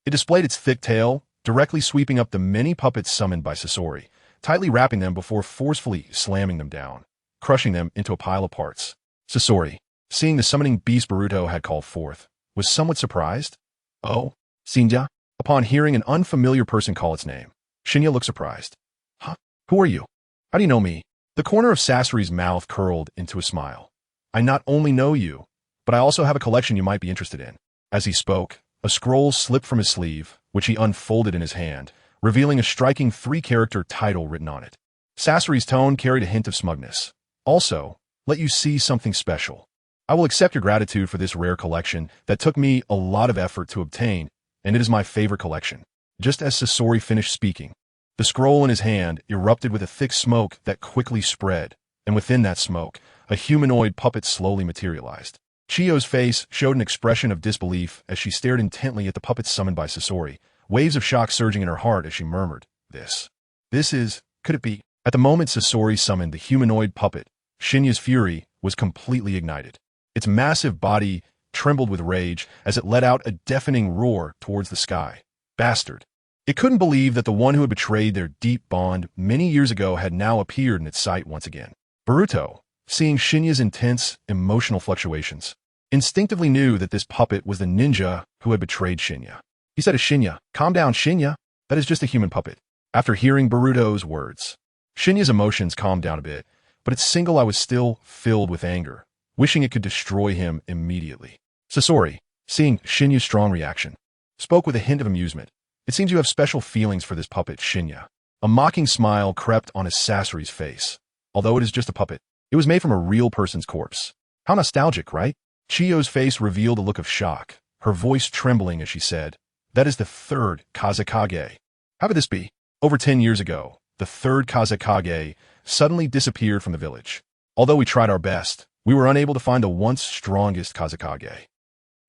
It displayed its thick tail, directly sweeping up the many puppets summoned by Sasori, tightly wrapping them before forcefully slamming them down, crushing them into a pile of parts. Sasori, seeing the summoning beast Boruto had called forth, was somewhat surprised. Oh, Shinja? Upon hearing an unfamiliar person call its name, Shinya looked surprised. Huh? Who are you? How do you know me? The corner of Sasori's mouth curled into a smile. I not only know you, but I also have a collection you might be interested in. As he spoke, a scroll slipped from his sleeve, which he unfolded in his hand, revealing a striking 3-character title written on it. Sasori's tone carried a hint of smugness. Also, let you see something special. I will accept your gratitude for this rare collection that took me a lot of effort to obtain, and it is my favorite collection. Just as Sasori finished speaking, the scroll in his hand erupted with a thick smoke that quickly spread, and within that smoke, a humanoid puppet slowly materialized. Chiyo's face showed an expression of disbelief as she stared intently at the puppets summoned by Sasori, waves of shock surging in her heart as she murmured, This is, could it be? At the moment Sasori summoned the humanoid puppet, Shinya's fury was completely ignited. Its massive body trembled with rage as it let out a deafening roar towards the sky. Bastard! It couldn't believe that the one who had betrayed their deep bond many years ago had now appeared in its sight once again. Boruto, seeing Shinya's intense, emotional fluctuations, instinctively knew that this puppet was the ninja who had betrayed Shinya. He said to Shinya, Calm down, Shinya. That is just a human puppet. After hearing Boruto's words, Shinya's emotions calmed down a bit, but its single eye was still filled with anger, wishing it could destroy him immediately. Sasori, seeing Shinya's strong reaction, spoke with a hint of amusement. It seems you have special feelings for this puppet, Shinya. A mocking smile crept on his Sasori's face. Although it is just a puppet, it was made from a real person's corpse. How nostalgic, right? Chiyo's face revealed a look of shock, her voice trembling as she said, That is the third Kazekage. How could this be? Over 10 years ago, the third Kazekage suddenly disappeared from the village. Although we tried our best, we were unable to find the once strongest Kazekage.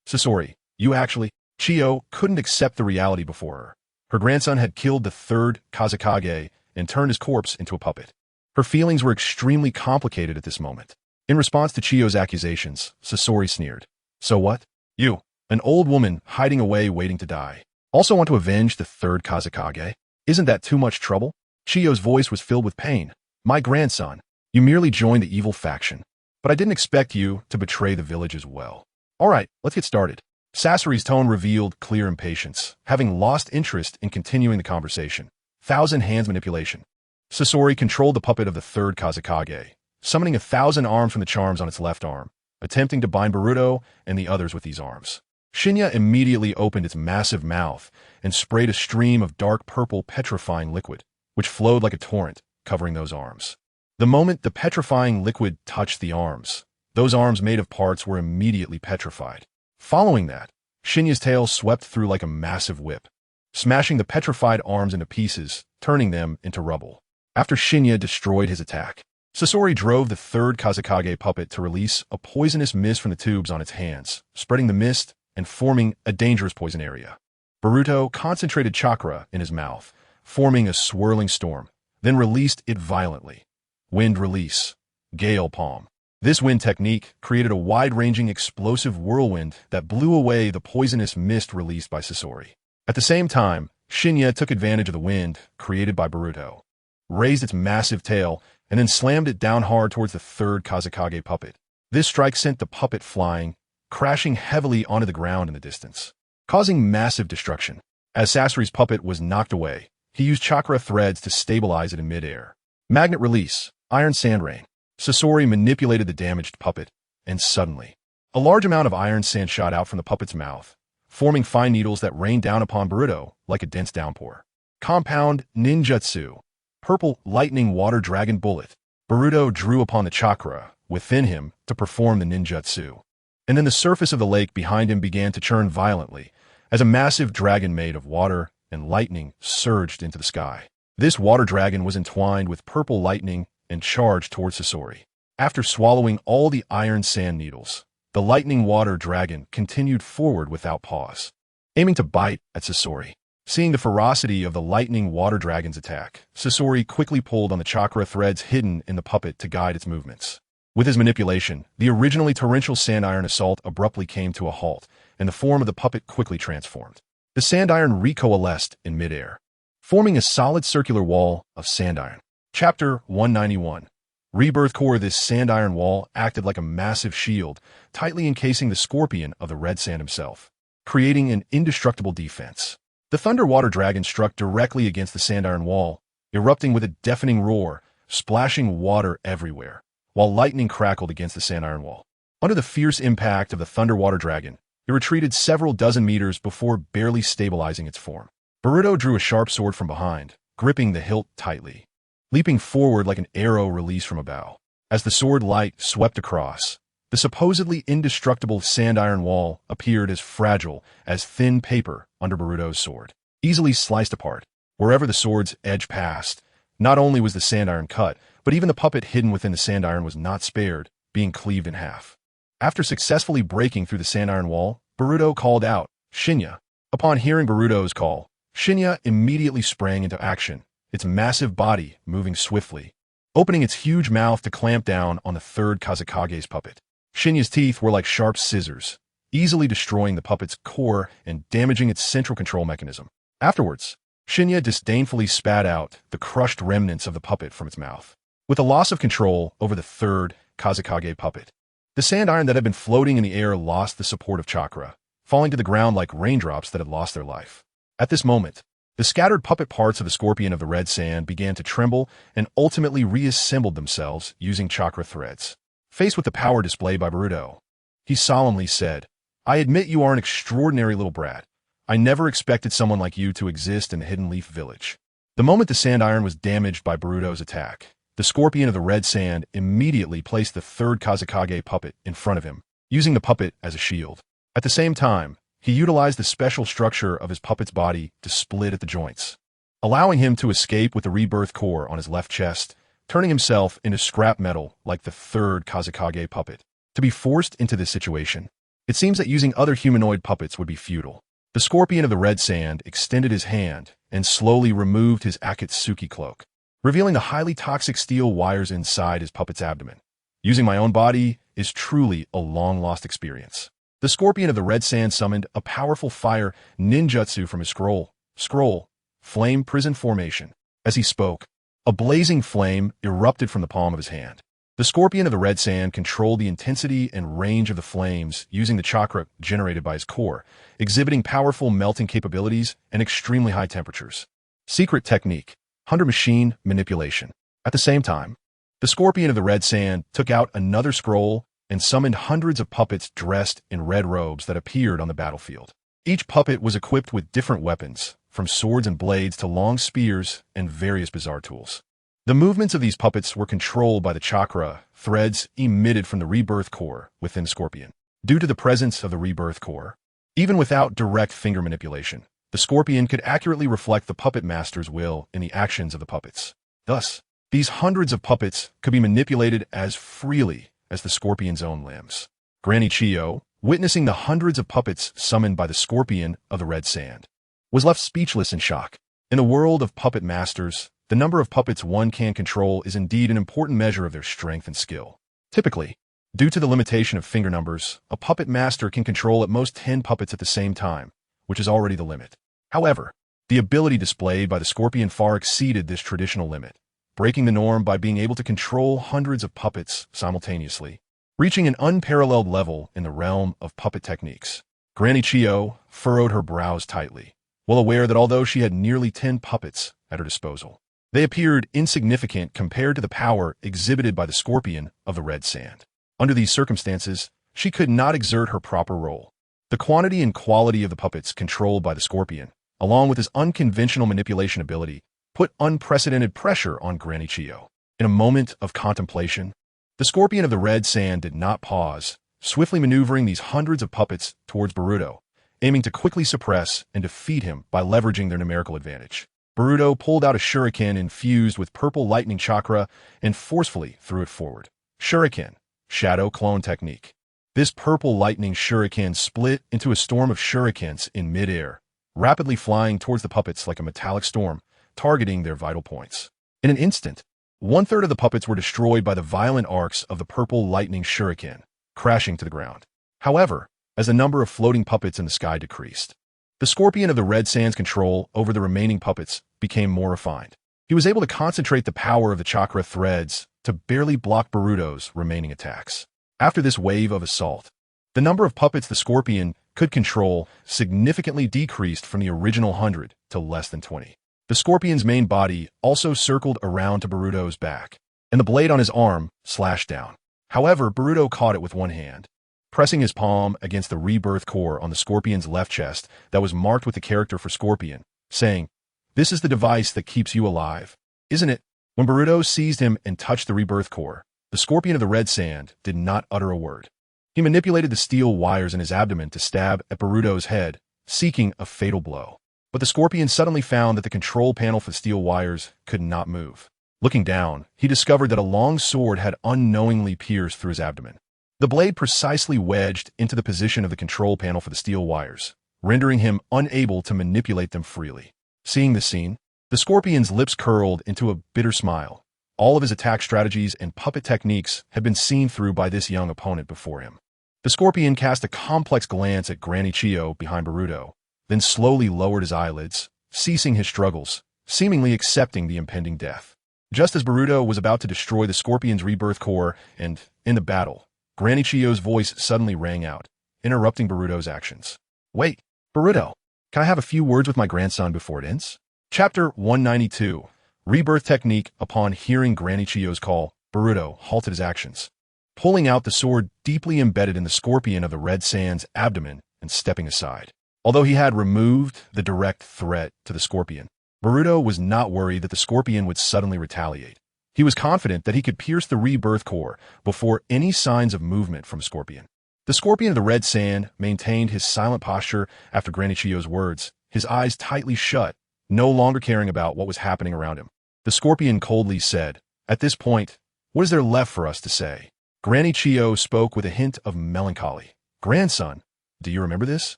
Sasori, you actually... Chiyo couldn't accept the reality before her. Her grandson had killed the third Kazekage and turned his corpse into a puppet. Her feelings were extremely complicated at this moment. In response to Chiyo's accusations, Sasori sneered. So what? You, an old woman hiding away waiting to die, also want to avenge the third Kazekage? Isn't that too much trouble? Chiyo's voice was filled with pain. My grandson, you merely joined the evil faction, but I didn't expect you to betray the village as well. All right, let's get started. Sasori's tone revealed clear impatience, having lost interest in continuing the conversation. Thousand hands manipulation. Sasori controlled the puppet of the third Kazekage, summoning 1,000 arms from the charms on its left arm, attempting to bind Boruto and the others with these arms. Shinya immediately opened its massive mouth and sprayed a stream of dark purple petrifying liquid, which flowed like a torrent, covering those arms. The moment the petrifying liquid touched the arms, those arms made of parts were immediately petrified. Following that, Shinya's tail swept through like a massive whip, smashing the petrified arms into pieces, turning them into rubble. After Shinya destroyed his attack, Sasori drove the third Kazekage puppet to release a poisonous mist from the tubes on its hands, spreading the mist and forming a dangerous poison area. Boruto concentrated chakra in his mouth, forming a swirling storm, then released it violently. Wind release. Gale palm. This wind technique created a wide-ranging explosive whirlwind that blew away the poisonous mist released by Sasori. At the same time, Shinya took advantage of the wind created by Boruto, raised its massive tail, and then slammed it down hard towards the third Kazekage puppet. This strike sent the puppet flying, crashing heavily onto the ground in the distance, causing massive destruction. As Sasori's puppet was knocked away, he used chakra threads to stabilize it in midair. Magnet release. Iron sand rain. Sasori manipulated the damaged puppet, and suddenly, a large amount of iron sand shot out from the puppet's mouth, forming fine needles that rained down upon Boruto like a dense downpour. Compound ninjutsu. Purple lightning water dragon bullet. Boruto drew upon the chakra within him to perform the ninjutsu. And then the surface of the lake behind him began to churn violently as a massive dragon made of water and lightning surged into the sky. This water dragon was entwined with purple lightning and charged towards Sasori. After swallowing all the iron sand needles, the lightning water dragon continued forward without pause, aiming to bite at Sasori. Seeing the ferocity of the lightning water dragon's attack, Sasori quickly pulled on the chakra threads hidden in the puppet to guide its movements. With his manipulation, the originally torrential sand iron assault abruptly came to a halt, and the form of the puppet quickly transformed. The sand iron recoalesced in midair, forming a solid circular wall of sand iron. Chapter 191. Rebirth Core. This sand iron wall acted like a massive shield, tightly encasing the scorpion of the red sand himself, creating an indestructible defense. The Thunder Water Dragon struck directly against the sand iron wall, erupting with a deafening roar, splashing water everywhere, while lightning crackled against the sand iron wall. Under the fierce impact of the Thunder Water Dragon, it retreated several dozen meters before barely stabilizing its form. Boruto drew a sharp sword from behind, gripping the hilt tightly, leaping forward like an arrow released from a bow. As the sword light swept across, the supposedly indestructible sand iron wall appeared as fragile as thin paper under Boruto's sword, easily sliced apart. Wherever the sword's edge passed, not only was the sand iron cut, but even the puppet hidden within the sand iron was not spared, being cleaved in half. After successfully breaking through the sand iron wall, Boruto called out, "Shinya." Upon hearing Boruto's call, Shinya immediately sprang into action, its massive body moving swiftly, opening its huge mouth to clamp down on the third Kazekage's puppet. Shinya's teeth were like sharp scissors, easily destroying the puppet's core and damaging its central control mechanism. Afterwards, Shinya disdainfully spat out the crushed remnants of the puppet from its mouth. With the loss of control over the third Kazekage puppet, the sand iron that had been floating in the air lost the support of chakra, falling to the ground like raindrops that had lost their life. At this moment, the scattered puppet parts of the scorpion of the red sand began to tremble and ultimately reassembled themselves using chakra threads. Faced with the power displayed by Boruto, he solemnly said, "I admit you are an extraordinary little brat. I never expected someone like you to exist in the Hidden Leaf Village." The moment the sand iron was damaged by Boruto's attack, the scorpion of the red sand immediately placed the third Kazekage puppet in front of him, using the puppet as a shield. At the same time, he utilized the special structure of his puppet's body to split at the joints, allowing him to escape with the rebirth core on his left chest, turning himself into scrap metal like the third Kazekage puppet. To be forced into this situation, it seems that using other humanoid puppets would be futile. The scorpion of the red sand extended his hand and slowly removed his Akatsuki cloak, revealing the highly toxic steel wires inside his puppet's abdomen. Using my own body is truly a long-lost experience. The scorpion of the red sand summoned a powerful fire ninjutsu from his scroll, flame prison formation. As he spoke, a blazing flame erupted from the palm of his hand. The scorpion of the red sand controlled the intensity and range of the flames using the chakra generated by his core, exhibiting powerful melting capabilities and extremely high temperatures. Secret technique: 100 machine manipulation. At the same time, the scorpion of the red sand took out another scroll and summoned hundreds of puppets dressed in red robes that appeared on the battlefield. Each puppet was equipped with different weapons, from swords and blades to long spears and various bizarre tools. The movements of these puppets were controlled by the chakra threads emitted from the rebirth core within the scorpion. Due to the presence of the rebirth core, even without direct finger manipulation, the scorpion could accurately reflect the puppet master's will in the actions of the puppets. Thus, these hundreds of puppets could be manipulated as freely as the scorpion's own limbs. Granny Chiyo, witnessing the hundreds of puppets summoned by the scorpion of the red sand, was left speechless in shock. In the world of puppet masters, the number of puppets one can control is indeed an important measure of their strength and skill. Typically, due to the limitation of finger numbers, a puppet master can control at most 10 puppets at the same time, which is already the limit. However, the ability displayed by the scorpion far exceeded this traditional limit, breaking the norm by being able to control hundreds of puppets simultaneously, reaching an unparalleled level in the realm of puppet techniques. Granny Chiyo furrowed her brows tightly, well aware that although she had nearly 10 puppets at her disposal, they appeared insignificant compared to the power exhibited by the scorpion of the red sand. Under these circumstances, she could not exert her proper role. The quantity and quality of the puppets controlled by the scorpion, along with his unconventional manipulation ability, put unprecedented pressure on Granny Chiyo. In a moment of contemplation, the scorpion of the red sand did not pause, swiftly maneuvering these hundreds of puppets towards Boruto, aiming to quickly suppress and defeat him by leveraging their numerical advantage. Boruto pulled out a shuriken infused with purple lightning chakra and forcefully threw it forward. Shuriken, Shadow Clone Technique. This purple lightning shuriken split into a storm of shurikens in midair, rapidly flying towards the puppets like a metallic storm, targeting their vital points. In an instant, 1/3 of the puppets were destroyed by the violent arcs of the purple lightning shuriken, crashing to the ground. However, as the number of floating puppets in the sky decreased, The scorpion of the Red Sand's control over the remaining puppets became more refined. He was able to concentrate the power of the chakra threads to barely block Boruto's remaining attacks. After this wave of assault, the number of puppets the scorpion could control significantly decreased from the original 100 to less than 20. The scorpion's main body also circled around to Boruto's back, and the blade on his arm slashed down. However, Boruto caught it with one hand, pressing his palm against the rebirth core on the scorpion's left chest that was marked with the character for scorpion, saying, "This is the device that keeps you alive, isn't it?" When Boruto seized him and touched the rebirth core, the scorpion of the Red Sand did not utter a word. He manipulated the steel wires in his abdomen to stab at Boruto's head, seeking a fatal blow. But the scorpion suddenly found that the control panel for the steel wires could not move. Looking down, he discovered that a long sword had unknowingly pierced through his abdomen. The blade precisely wedged into the position of the control panel for the steel wires, rendering him unable to manipulate them freely. Seeing this scene, the scorpion's lips curled into a bitter smile. All of his attack strategies and puppet techniques had been seen through by this young opponent before him. The scorpion cast a complex glance at Granny Chiyo behind Boruto, then slowly lowered his eyelids, ceasing his struggles, seemingly accepting the impending death. Just as Boruto was about to destroy the scorpion's rebirth core and end the battle, Granny Chiyo's voice suddenly rang out, interrupting Boruto's actions. "Wait, Boruto, can I have a few words with my grandson before it ends?" Chapter 192. Rebirth Technique. Upon hearing Granny Chiyo's call, Boruto halted his actions, pulling out the sword deeply embedded in the scorpion of the Red Sand's abdomen and stepping aside. Although he had removed the direct threat to the scorpion, Boruto was not worried that the scorpion would suddenly retaliate. He was confident that he could pierce the rebirth core before any signs of movement from scorpion. The scorpion of the Red Sand maintained his silent posture after Granny Chiyo's words, his eyes tightly shut, no longer caring about what was happening around him. The scorpion coldly said, "At this point, what is there left for us to say?" Granny Chiyo spoke with a hint of melancholy. "Grandson, do you remember this?"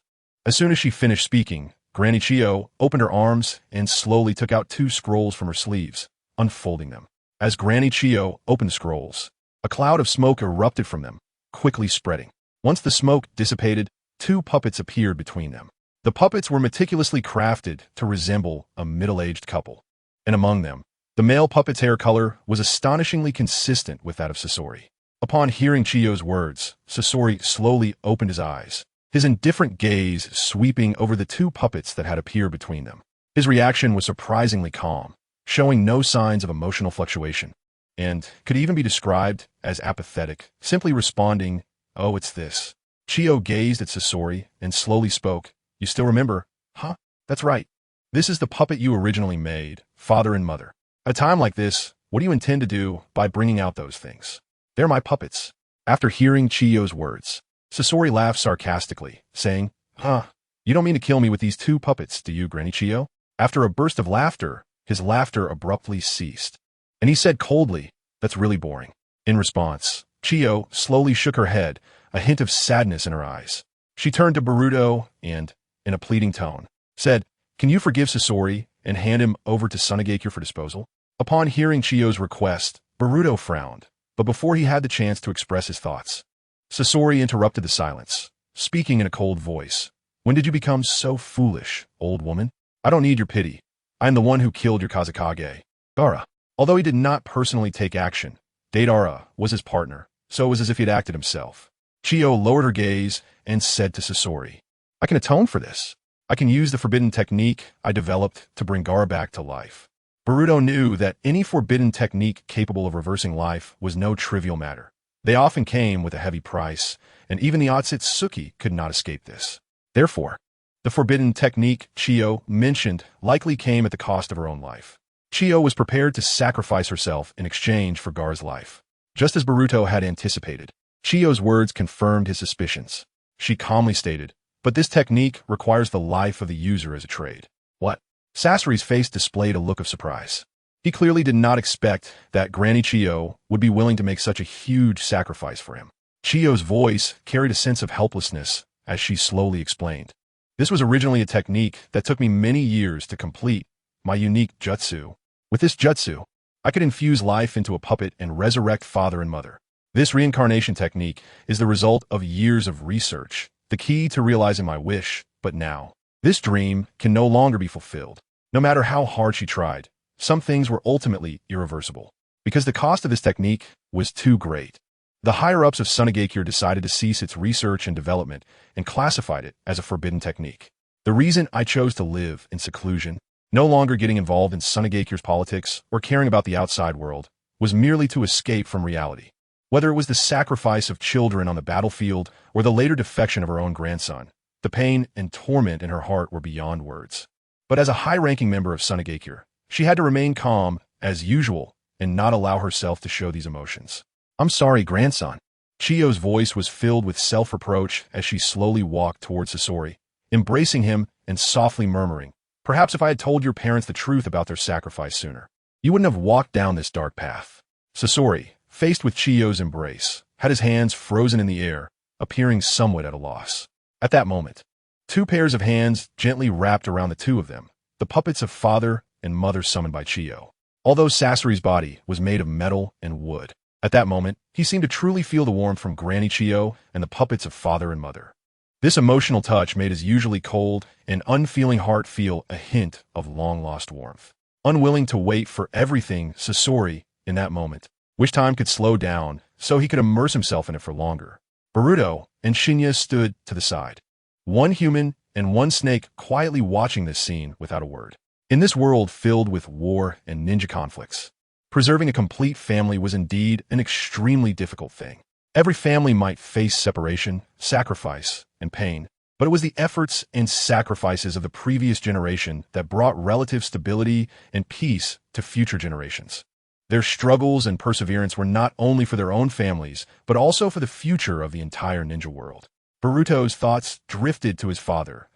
As soon as she finished speaking, Granny Chiyo opened her arms and slowly took out 2 scrolls from her sleeves, unfolding them. As Granny Chiyo opened the scrolls, a cloud of smoke erupted from them, quickly spreading. Once the smoke dissipated, 2 puppets appeared between them. The puppets were meticulously crafted to resemble a middle-aged couple, and among them, the male puppet's hair color was astonishingly consistent with that of Sasori. Upon hearing Chiyo's words, Sasori slowly opened his eyes, his indifferent gaze sweeping over the 2 puppets that had appeared between them. His reaction was surprisingly calm, showing no signs of emotional fluctuation, and could even be described as apathetic, simply responding, "Oh, it's this." Chiyo gazed at Sasori and slowly spoke, "You still remember, huh? That's right. This is the puppet you originally made, father and mother. At a time like this, what do you intend to do by bringing out those things? They're my puppets." After hearing Chiyo's words, Sasori laughed sarcastically, saying, "Huh, you don't mean to kill me with these 2 puppets, do you, Granny Chiyo?" After a burst of laughter, his laughter abruptly ceased, and he said coldly, "That's really boring." In response, Chiyo slowly shook her head, a hint of sadness in her eyes. She turned to Boruto and, in a pleading tone, said, "Can you forgive Sasori and hand him over to Sunagakure for disposal?" Upon hearing Chiyo's request, Boruto frowned, but before he had the chance to express his thoughts, Sasori interrupted the silence, speaking in a cold voice. "When did you become so foolish, old woman? I don't need your pity. I am the one who killed your Kazekage, Dara." Although he did not personally take action, Deidara was his partner, so it was as if he had acted himself. Chiyo lowered her gaze and said to Sasori, "I can atone for this. I can use the forbidden technique I developed to bring Gara back to life." Boruto knew that any forbidden technique capable of reversing life was no trivial matter. They often came with a heavy price, and even the Otsutsuki could not escape this. Therefore, the forbidden technique Chiyo mentioned likely came at the cost of her own life. Chiyo was prepared to sacrifice herself in exchange for Gar's life. Just as Boruto had anticipated, Chiyo's words confirmed his suspicions. She calmly stated, "But this technique requires the life of the user as a trade." "What?" Sasori's face displayed a look of surprise. He clearly did not expect that Granny Chiyo would be willing to make such a huge sacrifice for him. Chiyo's voice carried a sense of helplessness as she slowly explained. "This was originally a technique that took me many years to complete, my unique jutsu. With this jutsu, I could infuse life into a puppet and resurrect father and mother. This reincarnation technique is the result of years of research, the key to realizing my wish, but now, This dream can no longer be fulfilled. No matter how hard she tried, some things were ultimately irreversible, because the cost of this technique was too great. The higher-ups of Sunagakure decided to cease its research and development and classified it as a forbidden technique. The reason I chose to live in seclusion, no longer getting involved in Sunagakure's politics or caring about the outside world, was merely to escape from reality. Whether it was the sacrifice of children on the battlefield or the later defection of her own grandson, the pain and torment in her heart were beyond words. But as a high-ranking member of Sunagakure, she had to remain calm, as usual, and not allow herself to show these emotions. "I'm sorry, grandson." Chiyo's voice was filled with self-reproach as she slowly walked towards Sasori, embracing him and softly murmuring, "Perhaps if I had told your parents the truth about their sacrifice sooner, you wouldn't have walked down this dark path." Sasori, faced with Chiyo's embrace, had his hands frozen in the air, appearing somewhat at a loss. At that moment, two pairs of hands gently wrapped around the two of them, the puppets of father and mother summoned by Chiyo. Although Sasori's body was made of metal and wood, at that moment, he seemed to truly feel the warmth from Granny Chiyo and the puppets of father and mother. This emotional touch made his usually cold and unfeeling heart feel a hint of long-lost warmth. Unwilling to wait for everything, Sasori, in that moment, wished time could slow down so he could immerse himself in it for longer. Boruto and Shinya stood to the side, one human and one snake quietly watching this scene without a word. In this world filled with war and ninja conflicts, preserving a complete family was indeed an extremely difficult thing. Every family might face separation, sacrifice, and pain, but it was the efforts and sacrifices of the previous generation that brought relative stability and peace to future generations. Their struggles and perseverance were not only for their own families, but also for the future of the entire ninja world. Boruto's thoughts drifted to his father.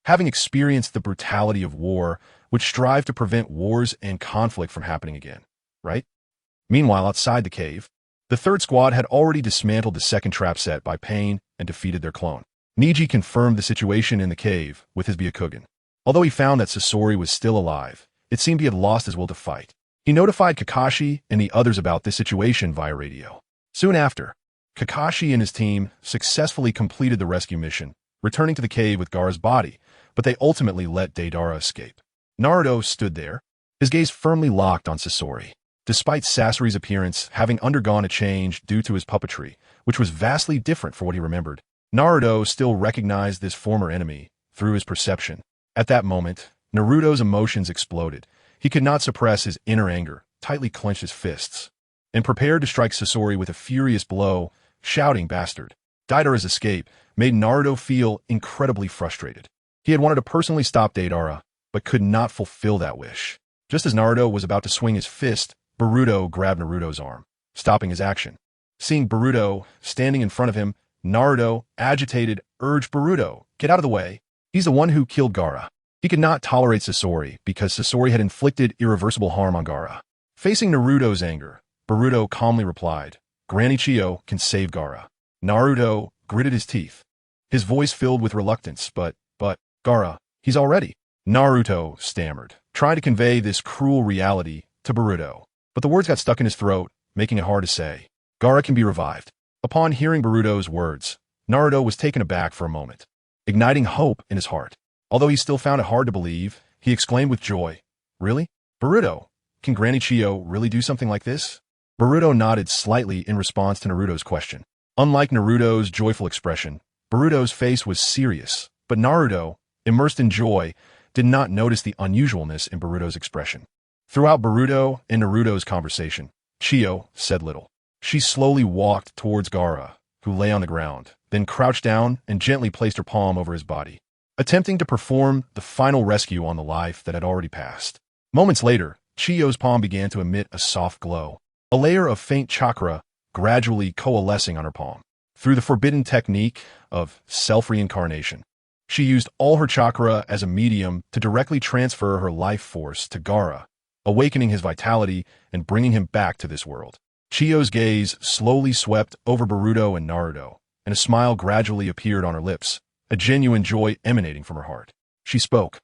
Having experienced the brutality of war, would strive to prevent wars and conflict from happening again, right? Meanwhile, outside the cave, the third squad had already dismantled the second trap set by Pain and defeated their clone. Niji confirmed the situation in the cave with his Byakugan. Although he found that Sasori was still alive, it seemed he had lost his will to fight. He notified Kakashi and the others about this situation via radio. Soon after, Kakashi and his team successfully completed the rescue mission, returning to the cave with Gaara's body, but they ultimately let Deidara escape. Naruto stood there, his gaze firmly locked on Sasori. Despite Sasori's appearance having undergone a change due to his puppetry, which was vastly different from what he remembered, Naruto still recognized this former enemy through his perception. At that moment, Naruto's emotions exploded. He could not suppress his inner anger, tightly clenched his fists, and prepared to strike Sasori with a furious blow, shouting "Bastard." Deidara's escape made Naruto feel incredibly frustrated. He had wanted to personally stop Deidara, but could not fulfill that wish. Just as Naruto was about to swing his fist, Boruto grabbed Naruto's arm, stopping his action. Seeing Boruto standing in front of him, Naruto, agitated, urged Boruto, "Get out of the way. He's the one who killed Gaara." He could not tolerate Sasori because Sasori had inflicted irreversible harm on Gaara. Facing Naruto's anger, Boruto calmly replied, "Granny Chiyo can save Gaara." Naruto gritted his teeth, his voice filled with reluctance, but, Gaara, he's already. Naruto stammered, trying to convey this cruel reality to Boruto, but the words got stuck in his throat, making it hard to say. Gaara can be revived. Upon hearing Boruto's words, Naruto was taken aback for a moment, igniting hope in his heart. Although he still found it hard to believe, he exclaimed with joy, "Really? Boruto, can Granny Chiyo really do something like this?" Boruto nodded slightly in response to Naruto's question. Unlike Naruto's joyful expression, Boruto's face was serious, but Naruto, immersed in joy, did not notice the unusualness in Boruto's expression. Throughout Boruto and Naruto's conversation, Chiyo said little. She slowly walked towards Gaara, who lay on the ground, then crouched down and gently placed her palm over his body, attempting to perform the final rescue on the life that had already passed. Moments later, Chiyo's palm began to emit a soft glow, a layer of faint chakra gradually coalescing on her palm. Through the forbidden technique of self-reincarnation, she used all her chakra as a medium to directly transfer her life force to Gaara, awakening his vitality and bringing him back to this world. Chiyo's gaze slowly swept over Boruto and Naruto, and a smile gradually appeared on her lips, a genuine joy emanating from her heart. She spoke,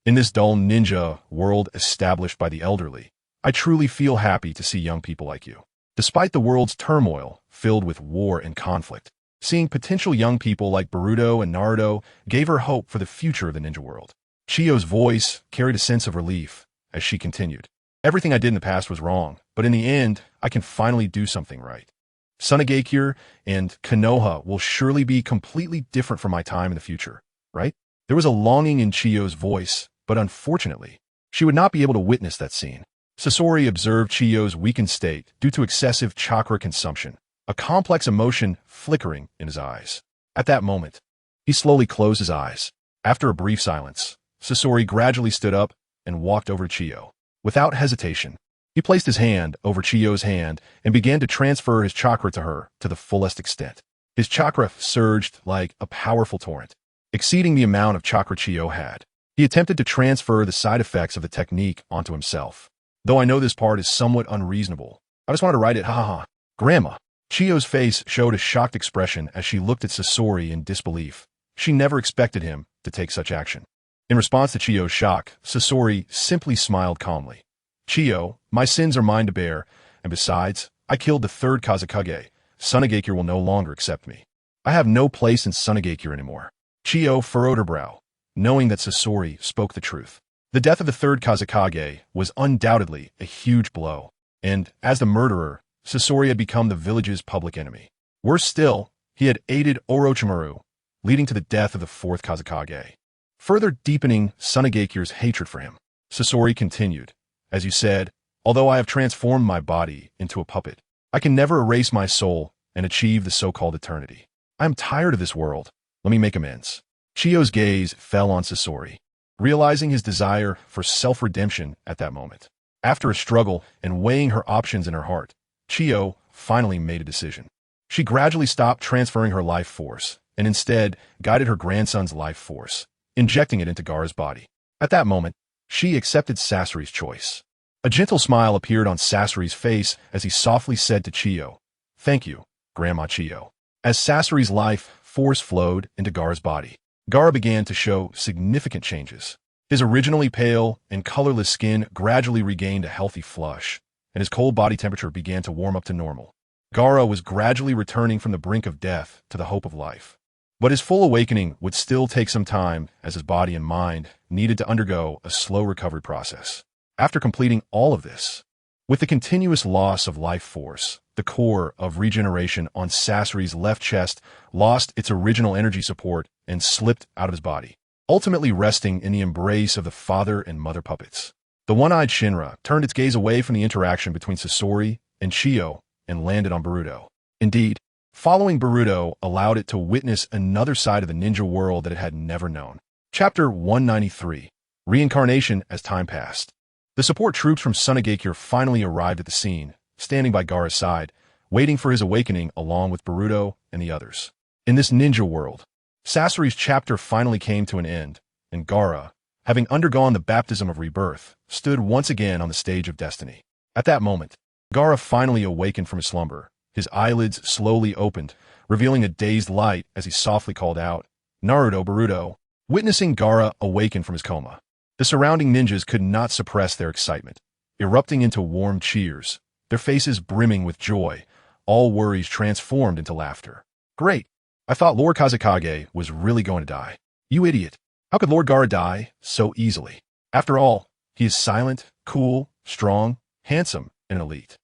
"In this dull ninja world established by the elderly, I truly feel happy to see young people like you. Despite the world's turmoil filled with war and conflict, Seeing potential young people like Boruto and Naruto gave her hope for the future of the ninja world. Chiyo's voice carried a sense of relief as she continued. Everything I did in the past was wrong, but in the end, I can finally do something right. Sunagakure and Konoha will surely be completely different from my time in the future, right? There was a longing in Chiyo's voice, but unfortunately, she would not be able to witness that scene. Sasori observed Chiyo's weakened state due to excessive chakra consumption, a complex emotion flickering in his eyes. At that moment, he slowly closed his eyes. After a brief silence, Sasori gradually stood up and walked over to Chiyo. Without hesitation, he placed his hand over Chiyo's hand and began to transfer his chakra to her to the fullest extent. His chakra surged like a powerful torrent, exceeding the amount of chakra Chiyo had. He attempted to transfer the side effects of the technique onto himself. Though I know this part is somewhat unreasonable, I just wanted to write it, ha. Grandma. Chiyo's face showed a shocked expression as she looked at Sasori in disbelief. She never expected him to take such action. In response to Chiyo's shock, Sasori simply smiled calmly. Chiyo, my sins are mine to bear, and besides, I killed the third Kazekage. Sunagakure will no longer accept me. I have no place in Sunagakure anymore. Chiyo furrowed her brow, knowing that Sasori spoke the truth. The death of the third Kazekage was undoubtedly a huge blow, and, as the murderer, Sasori had become the village's public enemy. Worse still, he had aided Orochimaru, leading to the death of the fourth Kazekage, further deepening Sunagakure's hatred for him. Sasori continued, as you said, although I have transformed my body into a puppet, I can never erase my soul and achieve the so-called eternity. I am tired of this world. Let me make amends. Chiyo's gaze fell on Sasori, realizing his desire for self-redemption at that moment. After a struggle and weighing her options in her heart, Chiyo finally made a decision. She gradually stopped transferring her life force and instead guided her grandson's life force, injecting it into Gaara's body. At that moment, she accepted Sasori's choice. A gentle smile appeared on Sasori's face as he softly said to Chiyo, "Thank you, Grandma Chiyo." As Sasori's life force flowed into Gaara's body, Gaara began to show significant changes. His originally pale and colorless skin gradually regained a healthy flush, and his cold body temperature began to warm up to normal. Gaara was gradually returning from the brink of death to the hope of life. But his full awakening would still take some time, as his body and mind needed to undergo a slow recovery process. After completing all of this, with the continuous loss of life force, the core of regeneration on Sasori's left chest lost its original energy support and slipped out of his body, ultimately resting in the embrace of the father and mother puppets. The one-eyed Shinra turned its gaze away from the interaction between Sasori and Chiyo and landed on Boruto. Indeed, following Boruto allowed it to witness another side of the ninja world that it had never known. Chapter 193, Reincarnation as time passed. The support troops from Sunagakure finally arrived at the scene, standing by Gaara's side, waiting for his awakening along with Boruto and the others. In this ninja world, Sasori's chapter finally came to an end, and Gaara, having undergone the baptism of rebirth, stood once again on the stage of destiny. At that moment, Gaara finally awakened from his slumber. His eyelids slowly opened, revealing a dazed light as he softly called out, "Naruto, Boruto." Witnessing Gaara awaken from his coma, the surrounding ninjas could not suppress their excitement, erupting into warm cheers, their faces brimming with joy, all worries transformed into laughter. "Great! I thought Lord Kazekage was really going to die. You idiot! How could Lord Gaara die so easily? After all, he is silent, cool, strong, handsome, and elite."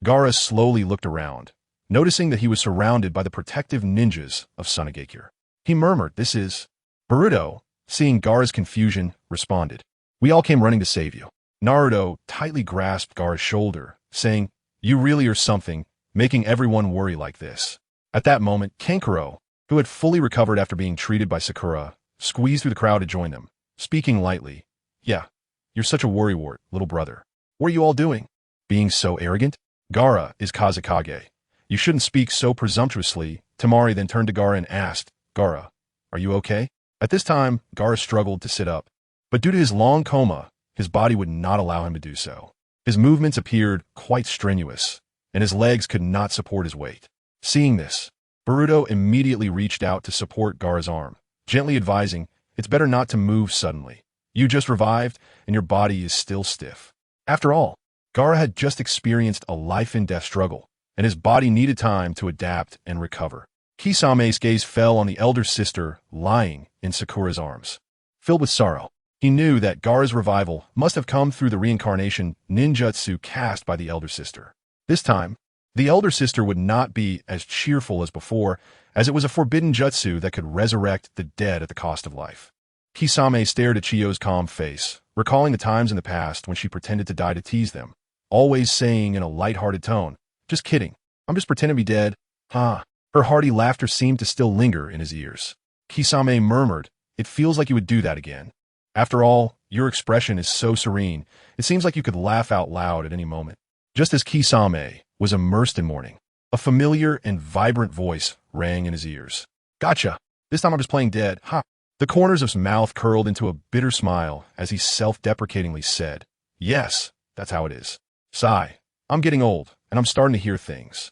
Gaara slowly looked around, noticing that he was surrounded by the protective ninjas of Sunagakure. He murmured, "This is..." Boruto, seeing Gaara's confusion, responded, "We all came running to save you." Naruto tightly grasped Gaara's shoulder, saying, "You really are something, making everyone worry like this." At that moment, Kankuro, who had fully recovered after being treated by Sakura, squeezed through the crowd to join them, speaking lightly, "Yeah, you're such a worrywart, little brother. What are you all doing? Being so arrogant? Gaara is Kazekage. You shouldn't speak so presumptuously." Temari then turned to Gaara and asked, "Gaara, are you okay?" At this time, Gaara struggled to sit up, but due to his long coma, his body would not allow him to do so. His movements appeared quite strenuous, and his legs could not support his weight. Seeing this, Boruto immediately reached out to support Gaara's arm, gently advising, "It's better not to move suddenly. You just revived, and your body is still stiff." After all, Gaara had just experienced a life-and-death struggle, and his body needed time to adapt and recover. Kisame's gaze fell on the elder sister lying in Sakura's arms. Filled with sorrow, he knew that Gaara's revival must have come through the reincarnation ninjutsu cast by the elder sister. This time, the elder sister would not be as cheerful as before, as it was a forbidden jutsu that could resurrect the dead at the cost of life. Kisame stared at Chiyo's calm face, recalling the times in the past when she pretended to die to tease them, always saying in a light-hearted tone, "Just kidding. I'm just pretending to be dead." Ha! Her hearty laughter seemed to still linger in his ears. Kisame murmured, "It feels like you would do that again. After all, your expression is so serene, it seems like you could laugh out loud at any moment." Just as Kisame was immersed in mourning, a familiar and vibrant voice rang in his ears. "Gotcha! This time I'm just playing dead. Ha!" The corners of his mouth curled into a bitter smile as he self-deprecatingly said, "Yes, that's how it is. Sigh, I'm getting old, and I'm starting to hear things."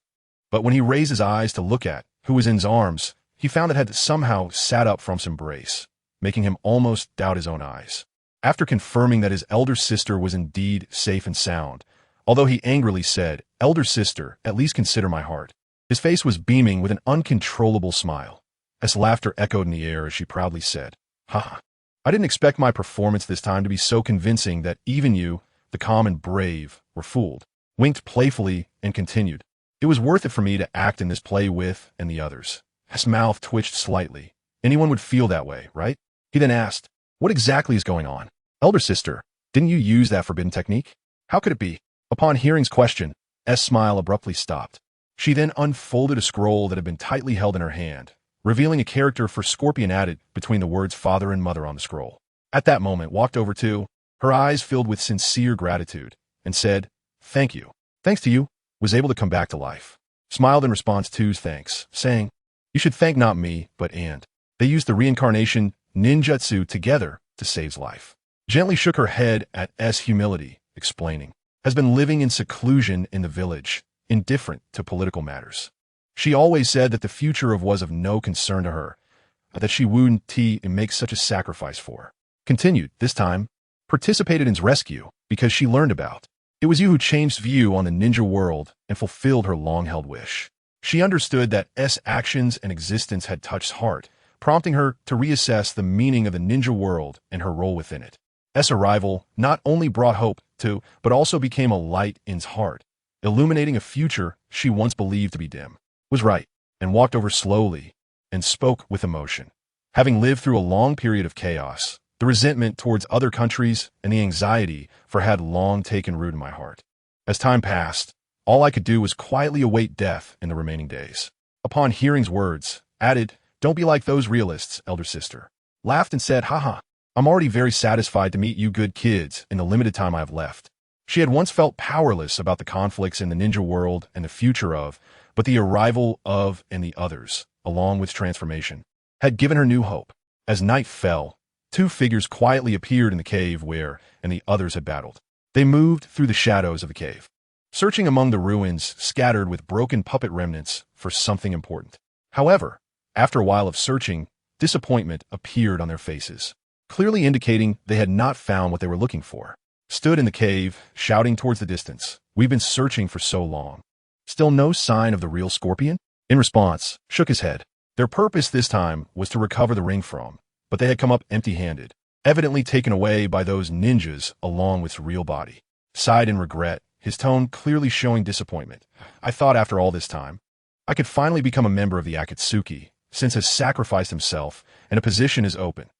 But when he raised his eyes to look at who was in his arms, he found it had somehow sat up from his embrace, making him almost doubt his own eyes. After confirming that his elder sister was indeed safe and sound, although he angrily said, "Elder sister, at least consider my heart," his face was beaming with an uncontrollable smile. As laughter echoed in the air as she proudly said, "Ha! I didn't expect my performance this time to be so convincing that even you, the calm and brave, were fooled." Winked playfully and continued, "It was worth it for me to act in this play with and the others." His mouth twitched slightly. Anyone would feel that way, right? He then asked, "What exactly is going on? Elder sister, didn't you use that forbidden technique? How could it be?" Upon hearing's question, S' smile abruptly stopped. She then unfolded a scroll that had been tightly held in her hand, revealing a character for Scorpion added between the words father and mother on the scroll. At that moment, walked over to, her eyes filled with sincere gratitude, and said, "Thank you. Thanks to you, was able to come back to life." Smiled in response to his thanks, saying, "You should thank not me, but and." They used the reincarnation ninjutsu together to save his life. Gently shook her head at S' humility, explaining, "Has been living in seclusion in the village, indifferent to political matters. She always said that the future was of no concern to her, that she wouldn't make such a sacrifice for." Continued, this time, participated in his rescue because she learned about. It was you who changed view on the ninja world and fulfilled her long-held wish. She understood that S' actions and existence had touched his heart, prompting her to reassess the meaning of the ninja world and her role within it. S' arrival not only brought hope to, but also became a light in his heart, illuminating a future she once believed to be dim. Was right, and walked over slowly, and spoke with emotion. Having lived through a long period of chaos, the resentment towards other countries and the anxiety for had long taken root in my heart. As time passed, all I could do was quietly await death in the remaining days. Upon hearing's words, added, "Don't be like those realists, elder sister." Laughed and said, "Haha, I'm already very satisfied to meet you good kids in the limited time I have left." She had once felt powerless about the conflicts in the ninja world and the future of, but the arrival of and the others, along with transformation, had given her new hope. As night fell, two figures quietly appeared in the cave where and the others had battled. They moved through the shadows of the cave, searching among the ruins scattered with broken puppet remnants for something important. However, after a while of searching, disappointment appeared on their faces, clearly indicating they had not found what they were looking for. Stood in the cave, shouting towards the distance, "We've been searching for so long. Still no sign of the real Scorpion?" In response, shook his head. Their purpose this time was to recover the ring from, but they had come up empty-handed, evidently taken away by those ninjas along with his real body. Sighed in regret, his tone clearly showing disappointment. "I thought after all this time, I could finally become a member of the Akatsuki, since has sacrificed himself and a position is open."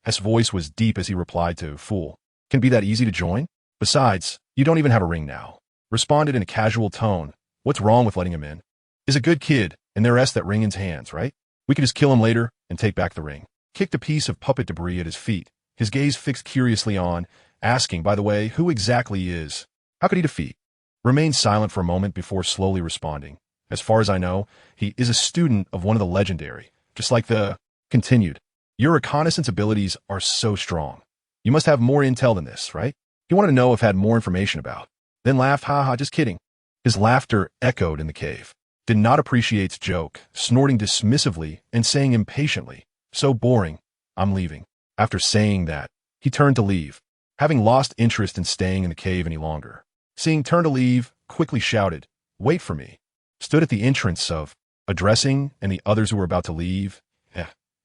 His voice was deep as he replied to, "Fool, can it be that easy to join? Besides, you don't even have a ring now." Responded in a casual tone, "What's wrong with letting him in? Is a good kid, and there rests that ring in his hands, right? We could just kill him later and take back the ring." Kicked a piece of puppet debris at his feet, his gaze fixed curiously on, asking, by the way, who exactly is? How could he defeat? Remained silent for a moment before slowly responding. "As far as I know, he is a student of one of the legendary, just like the..." Continued, "Your reconnaissance abilities are so strong. You must have more intel than this, right?" He wanted to know if had more information about. Then laughed, "Haha, just kidding." His laughter echoed in the cave. Did not appreciate joke, snorting dismissively and saying impatiently, "So boring, I'm leaving." After saying that, he turned to leave, having lost interest in staying in the cave any longer. Seeing turn to leave, quickly shouted, "Wait for me." Stood at the entrance of, addressing and the others who were about to leave.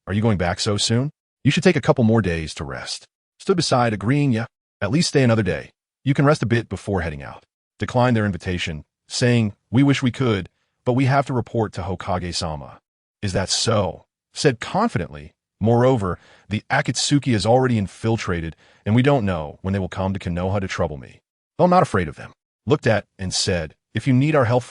Are you going back so soon? You should take a couple more days to rest. Stood beside, agreeing, yeah, at least stay another day. You can rest a bit before heading out. Declined their invitation, saying, we wish we could, but we have to report to Hokage-sama. Is that so? Said confidently. Moreover, the Akatsuki is already infiltrated, and we don't know when they will come to Konoha to trouble me. Though I'm not afraid of them. Looked at and said, if you need our help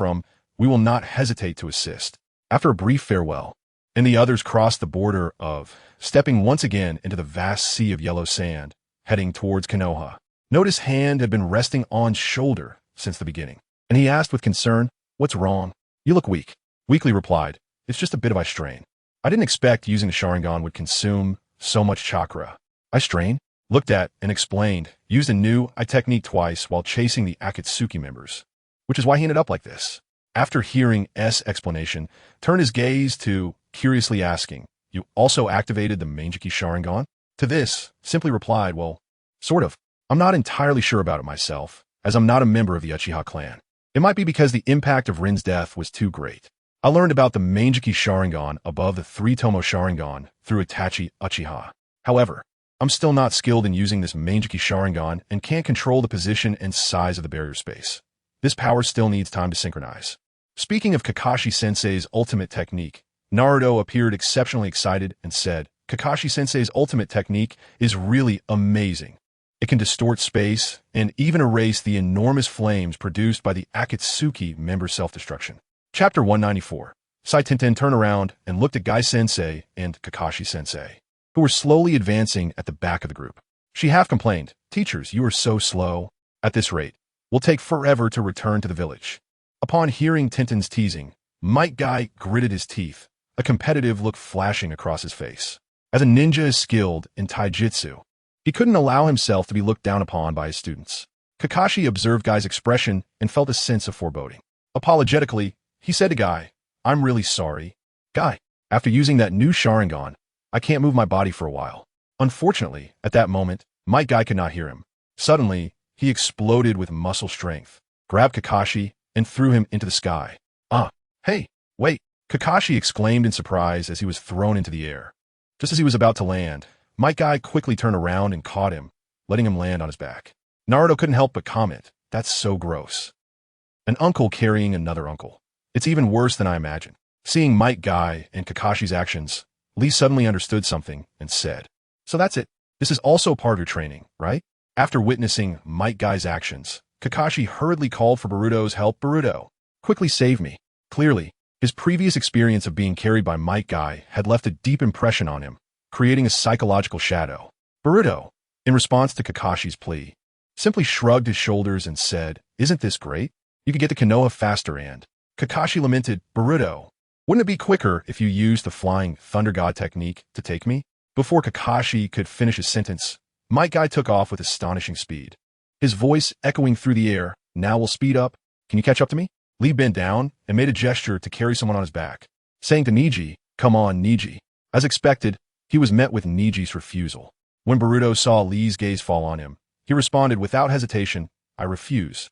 we will not hesitate to assist. After a brief farewell, and the others crossed the border of, stepping once again into the vast sea of yellow sand, heading towards Konoha. Notice hand had been resting on shoulder since the beginning, and he asked with concern, what's wrong? You look weak. Weakly replied, it's just a bit of eye strain. I didn't expect using the Sharingan would consume so much chakra. Eye strain? Looked at and explained, used a new eye technique twice while chasing the Akatsuki members, which is why he ended up like this. After hearing S' explanation, turned his gaze to, curiously asking, you also activated the Meijiki Sharingan? To this, simply replied, well, sort of. I'm not entirely sure about it myself, as I'm not a member of the Uchiha clan. It might be because the impact of Rin's death was too great. I learned about the Meijiki Sharingan above the 3-Tomo Sharingan through Itachi Uchiha. However, I'm still not skilled in using this Meijiki Sharingan and can't control the position and size of the barrier space. This power still needs time to synchronize. Speaking of Kakashi-sensei's ultimate technique, Naruto appeared exceptionally excited and said, Kakashi-sensei's ultimate technique is really amazing. It can distort space and even erase the enormous flames produced by the Akatsuki member self-destruction. Chapter 194. Saitenten turned around and looked at Gai-sensei and Kakashi-sensei, who were slowly advancing at the back of the group. She half complained, teachers, you are so slow. At this rate, we'll take forever to return to the village. Upon hearing Tenten's teasing, Might Guy gritted his teeth, a competitive look flashing across his face. As a ninja is skilled in taijutsu, he couldn't allow himself to be looked down upon by his students. Kakashi observed Guy's expression and felt a sense of foreboding. Apologetically, he said to Guy, I'm really sorry. Guy, after using that new Sharingan, I can't move my body for a while. Unfortunately, at that moment, Might Guy could not hear him. Suddenly, he exploded with muscle strength, grabbed Kakashi, and threw him into the sky. Hey, wait, Kakashi exclaimed in surprise as he was thrown into the air. Just as he was about to land, Might Guy quickly turned around and caught him, letting him land on his back. Naruto couldn't help but comment, that's so gross. An uncle carrying another uncle. It's even worse than I imagined. Seeing Might Guy and Kakashi's actions, Lee suddenly understood something and said, so that's it. This is also part of your training, right? After witnessing Might Guy's actions, Kakashi hurriedly called for Boruto's help. Boruto, quickly save me. Clearly, his previous experience of being carried by Might Guy had left a deep impression on him, creating a psychological shadow. Boruto, in response to Kakashi's plea, simply shrugged his shoulders and said, isn't this great? You could get to Konoha faster and... Kakashi lamented, Boruto, wouldn't it be quicker if you used the flying Thunder God technique to take me? Before Kakashi could finish his sentence, Might Guy took off with astonishing speed. His voice echoing through the air, now we'll speed up. Can you catch up to me? Lee bent down and made a gesture to carry someone on his back, saying to Niji, come on, Niji. As expected, he was met with Niji's refusal. When Boruto saw Lee's gaze fall on him, he responded without hesitation, I refuse.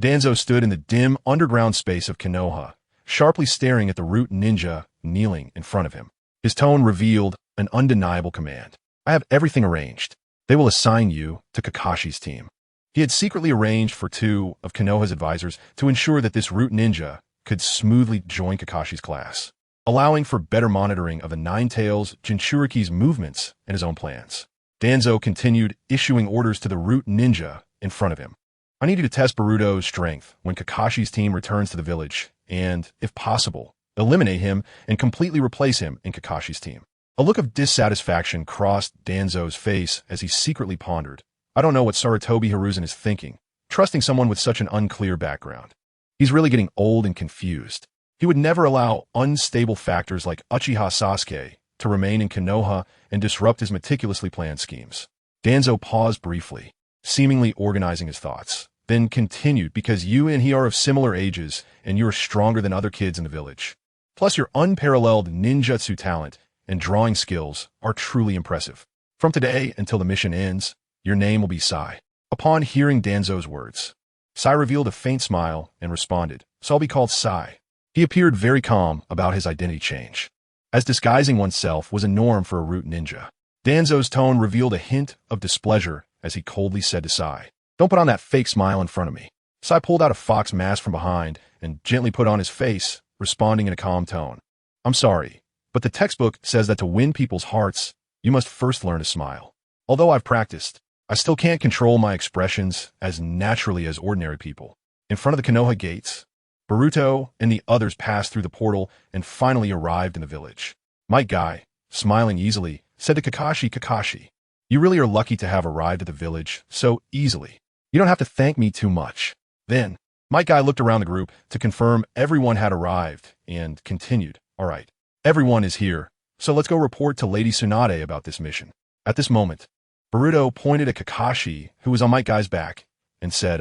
Danzo stood in the dim underground space of Konoha, sharply staring at the root ninja kneeling in front of him. His tone revealed an undeniable command. I have everything arranged. They will assign you to Kakashi's team. He had secretly arranged for 2 of Konoha's advisors to ensure that this root ninja could smoothly join Kakashi's class, allowing for better monitoring of the Nine-Tails Jinchuriki's movements and his own plans. Danzo continued issuing orders to the root ninja in front of him. I need you to test Boruto's strength when Kakashi's team returns to the village and, if possible, eliminate him and completely replace him in Kakashi's team. A look of dissatisfaction crossed Danzo's face as he secretly pondered. I don't know what Sarutobi Hiruzen is thinking, trusting someone with such an unclear background. He's really getting old and confused. He would never allow unstable factors like Uchiha Sasuke to remain in Konoha and disrupt his meticulously planned schemes. Danzo paused briefly, seemingly organizing his thoughts, then continued, because you and he are of similar ages and you're stronger than other kids in the village. Plus your unparalleled ninjutsu talent and drawing skills are truly impressive. From today until the mission ends, your name will be Sai. Upon hearing Danzo's words, Sai revealed a faint smile and responded, so I'll be called Sai. He appeared very calm about his identity change, as disguising oneself was a norm for a root ninja. Danzo's tone revealed a hint of displeasure as he coldly said to Sai, "Don't put on that fake smile in front of me." Sai pulled out a fox mask from behind and gently put on his face, responding in a calm tone. "I'm sorry, but the textbook says that to win people's hearts, you must first learn to smile. Although I've practiced, I still can't control my expressions as naturally as ordinary people." In front of the Konoha gates, Boruto and the others passed through the portal and finally arrived in the village. Might Guy, smiling easily, said to Kakashi, "Kakashi, you really are lucky to have arrived at the village so easily. You don't have to thank me too much." Then, Might Guy looked around the group to confirm everyone had arrived and continued, "All right, everyone is here, so let's go report to Lady Tsunade about this mission." At this moment, Boruto pointed at Kakashi, who was on Might Guy's back, and said,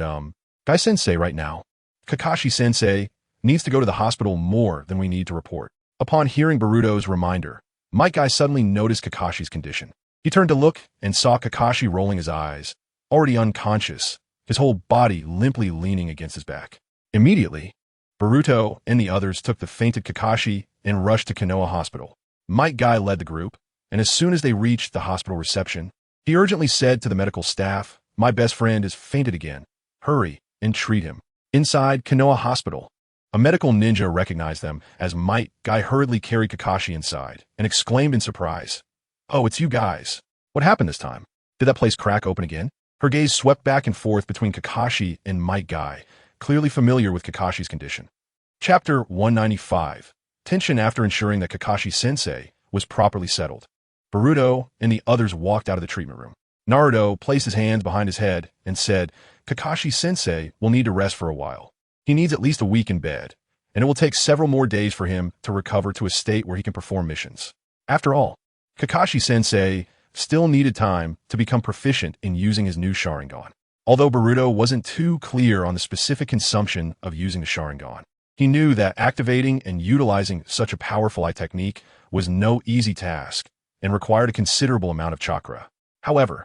Guy-sensei right now. Kakashi-sensei needs to go to the hospital more than we need to report." Upon hearing Boruto's reminder, Might Guy suddenly noticed Kakashi's condition. He turned to look and saw Kakashi rolling his eyes, already unconscious, his whole body limply leaning against his back. Immediately, Boruto and the others took the fainted Kakashi and rushed to Konoha Hospital. Might Guy led the group, and as soon as they reached the hospital reception, he urgently said to the medical staff, "My best friend has fainted again. Hurry and treat him." Inside Konoha Hospital, a medical ninja recognized them as Might Guy hurriedly carried Kakashi inside and exclaimed in surprise, "Oh, it's you guys. What happened this time? Did that place crack open again?" Her gaze swept back and forth between Kakashi and Might Guy, clearly familiar with Kakashi's condition. Chapter 195. Tension after ensuring that Kakashi-sensei was properly settled. Boruto and the others walked out of the treatment room. Naruto placed his hands behind his head and said, "Kakashi-sensei will need to rest for a while. He needs at least a week in bed, and it will take several more days for him to recover to a state where he can perform missions." After all, Kakashi-sensei still needed time to become proficient in using his new Sharingan. Although Boruto wasn't too clear on the specific consumption of using the Sharingan, he knew that activating and utilizing such a powerful eye technique was no easy task and required a considerable amount of chakra. However,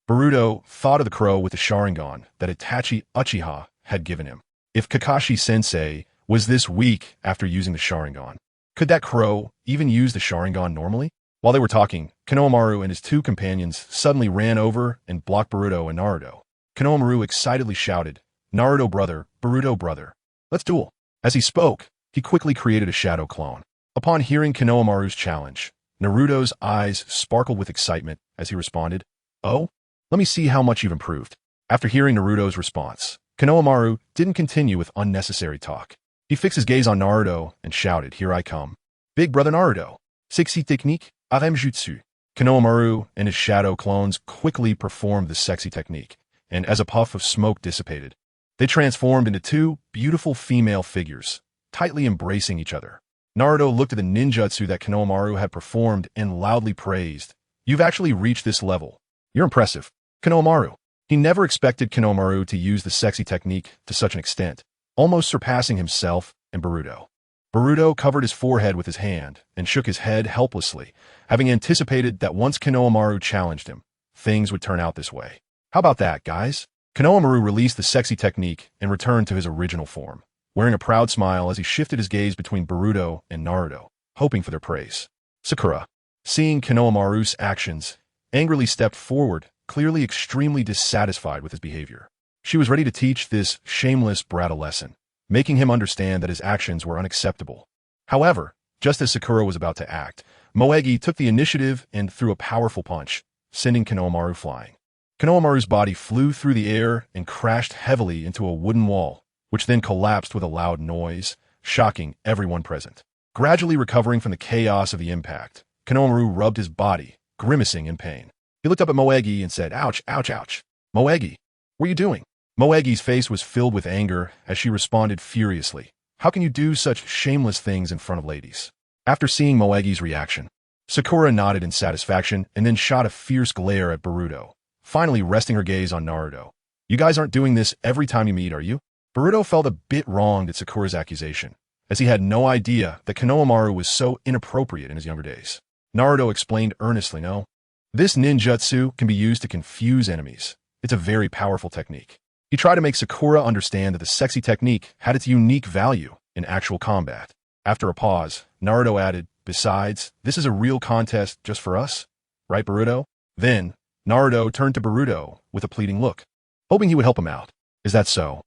Boruto thought of the crow with the Sharingan that Itachi Uchiha had given him. If Kakashi-sensei was this weak after using the Sharingan, could that crow even use the Sharingan normally? While they were talking, Konohamaru and his two companions suddenly ran over and blocked Boruto and Naruto. Konohamaru excitedly shouted, "Naruto brother, Boruto brother, let's duel." As he spoke, he quickly created a shadow clone. Upon hearing Konohamaru's challenge, Naruto's eyes sparkled with excitement as he responded, "Oh? Let me see how much you've improved." After hearing Naruto's response, Konohamaru didn't continue with unnecessary talk. He fixed his gaze on Naruto and shouted, "Here I come. Big brother Naruto. Sexy technique, arem jutsu." Konohamaru and his shadow clones quickly performed the sexy technique, and as a puff of smoke dissipated, they transformed into two beautiful female figures, tightly embracing each other. Naruto looked at the ninjutsu that Konohamaru had performed and loudly praised, "You've actually reached this level. You're impressive." Konohamaru. He never expected Konohamaru to use the sexy technique to such an extent, almost surpassing himself and Boruto. Boruto covered his forehead with his hand and shook his head helplessly, having anticipated that once Konohamaru challenged him, things would turn out this way. "How about that, guys?" Konohamaru released the sexy technique and returned to his original form, wearing a proud smile as he shifted his gaze between Boruto and Naruto, hoping for their praise. Sakura, seeing Konohamaru's actions, angrily stepped forward, clearly extremely dissatisfied with his behavior. She was ready to teach this shameless brat a lesson, making him understand that his actions were unacceptable. However, just as Sakura was about to act, Moegi took the initiative and threw a powerful punch, sending Konohamaru flying. Konohamaru's body flew through the air and crashed heavily into a wooden wall, which then collapsed with a loud noise, shocking everyone present. Gradually recovering from the chaos of the impact, Konohamaru rubbed his body, grimacing in pain. He looked up at Moegi and said, "Ouch, ouch, ouch. Moegi, what are you doing?" Moegi's face was filled with anger as she responded furiously, "How can you do such shameless things in front of ladies?" After seeing Moegi's reaction, Sakura nodded in satisfaction and then shot a fierce glare at Boruto, finally resting her gaze on Naruto. "You guys aren't doing this every time you meet, are you?" Boruto felt a bit wronged at Sakura's accusation, as he had no idea that Konohamaru was so inappropriate in his younger days. Naruto explained earnestly, "No. This ninjutsu can be used to confuse enemies. It's a very powerful technique." He tried to make Sakura understand that the sexy technique had its unique value in actual combat. After a pause, Naruto added, "Besides, this is a real contest just for us, right, Boruto?" Then, Naruto turned to Boruto with a pleading look, hoping he would help him out. "Is that so?"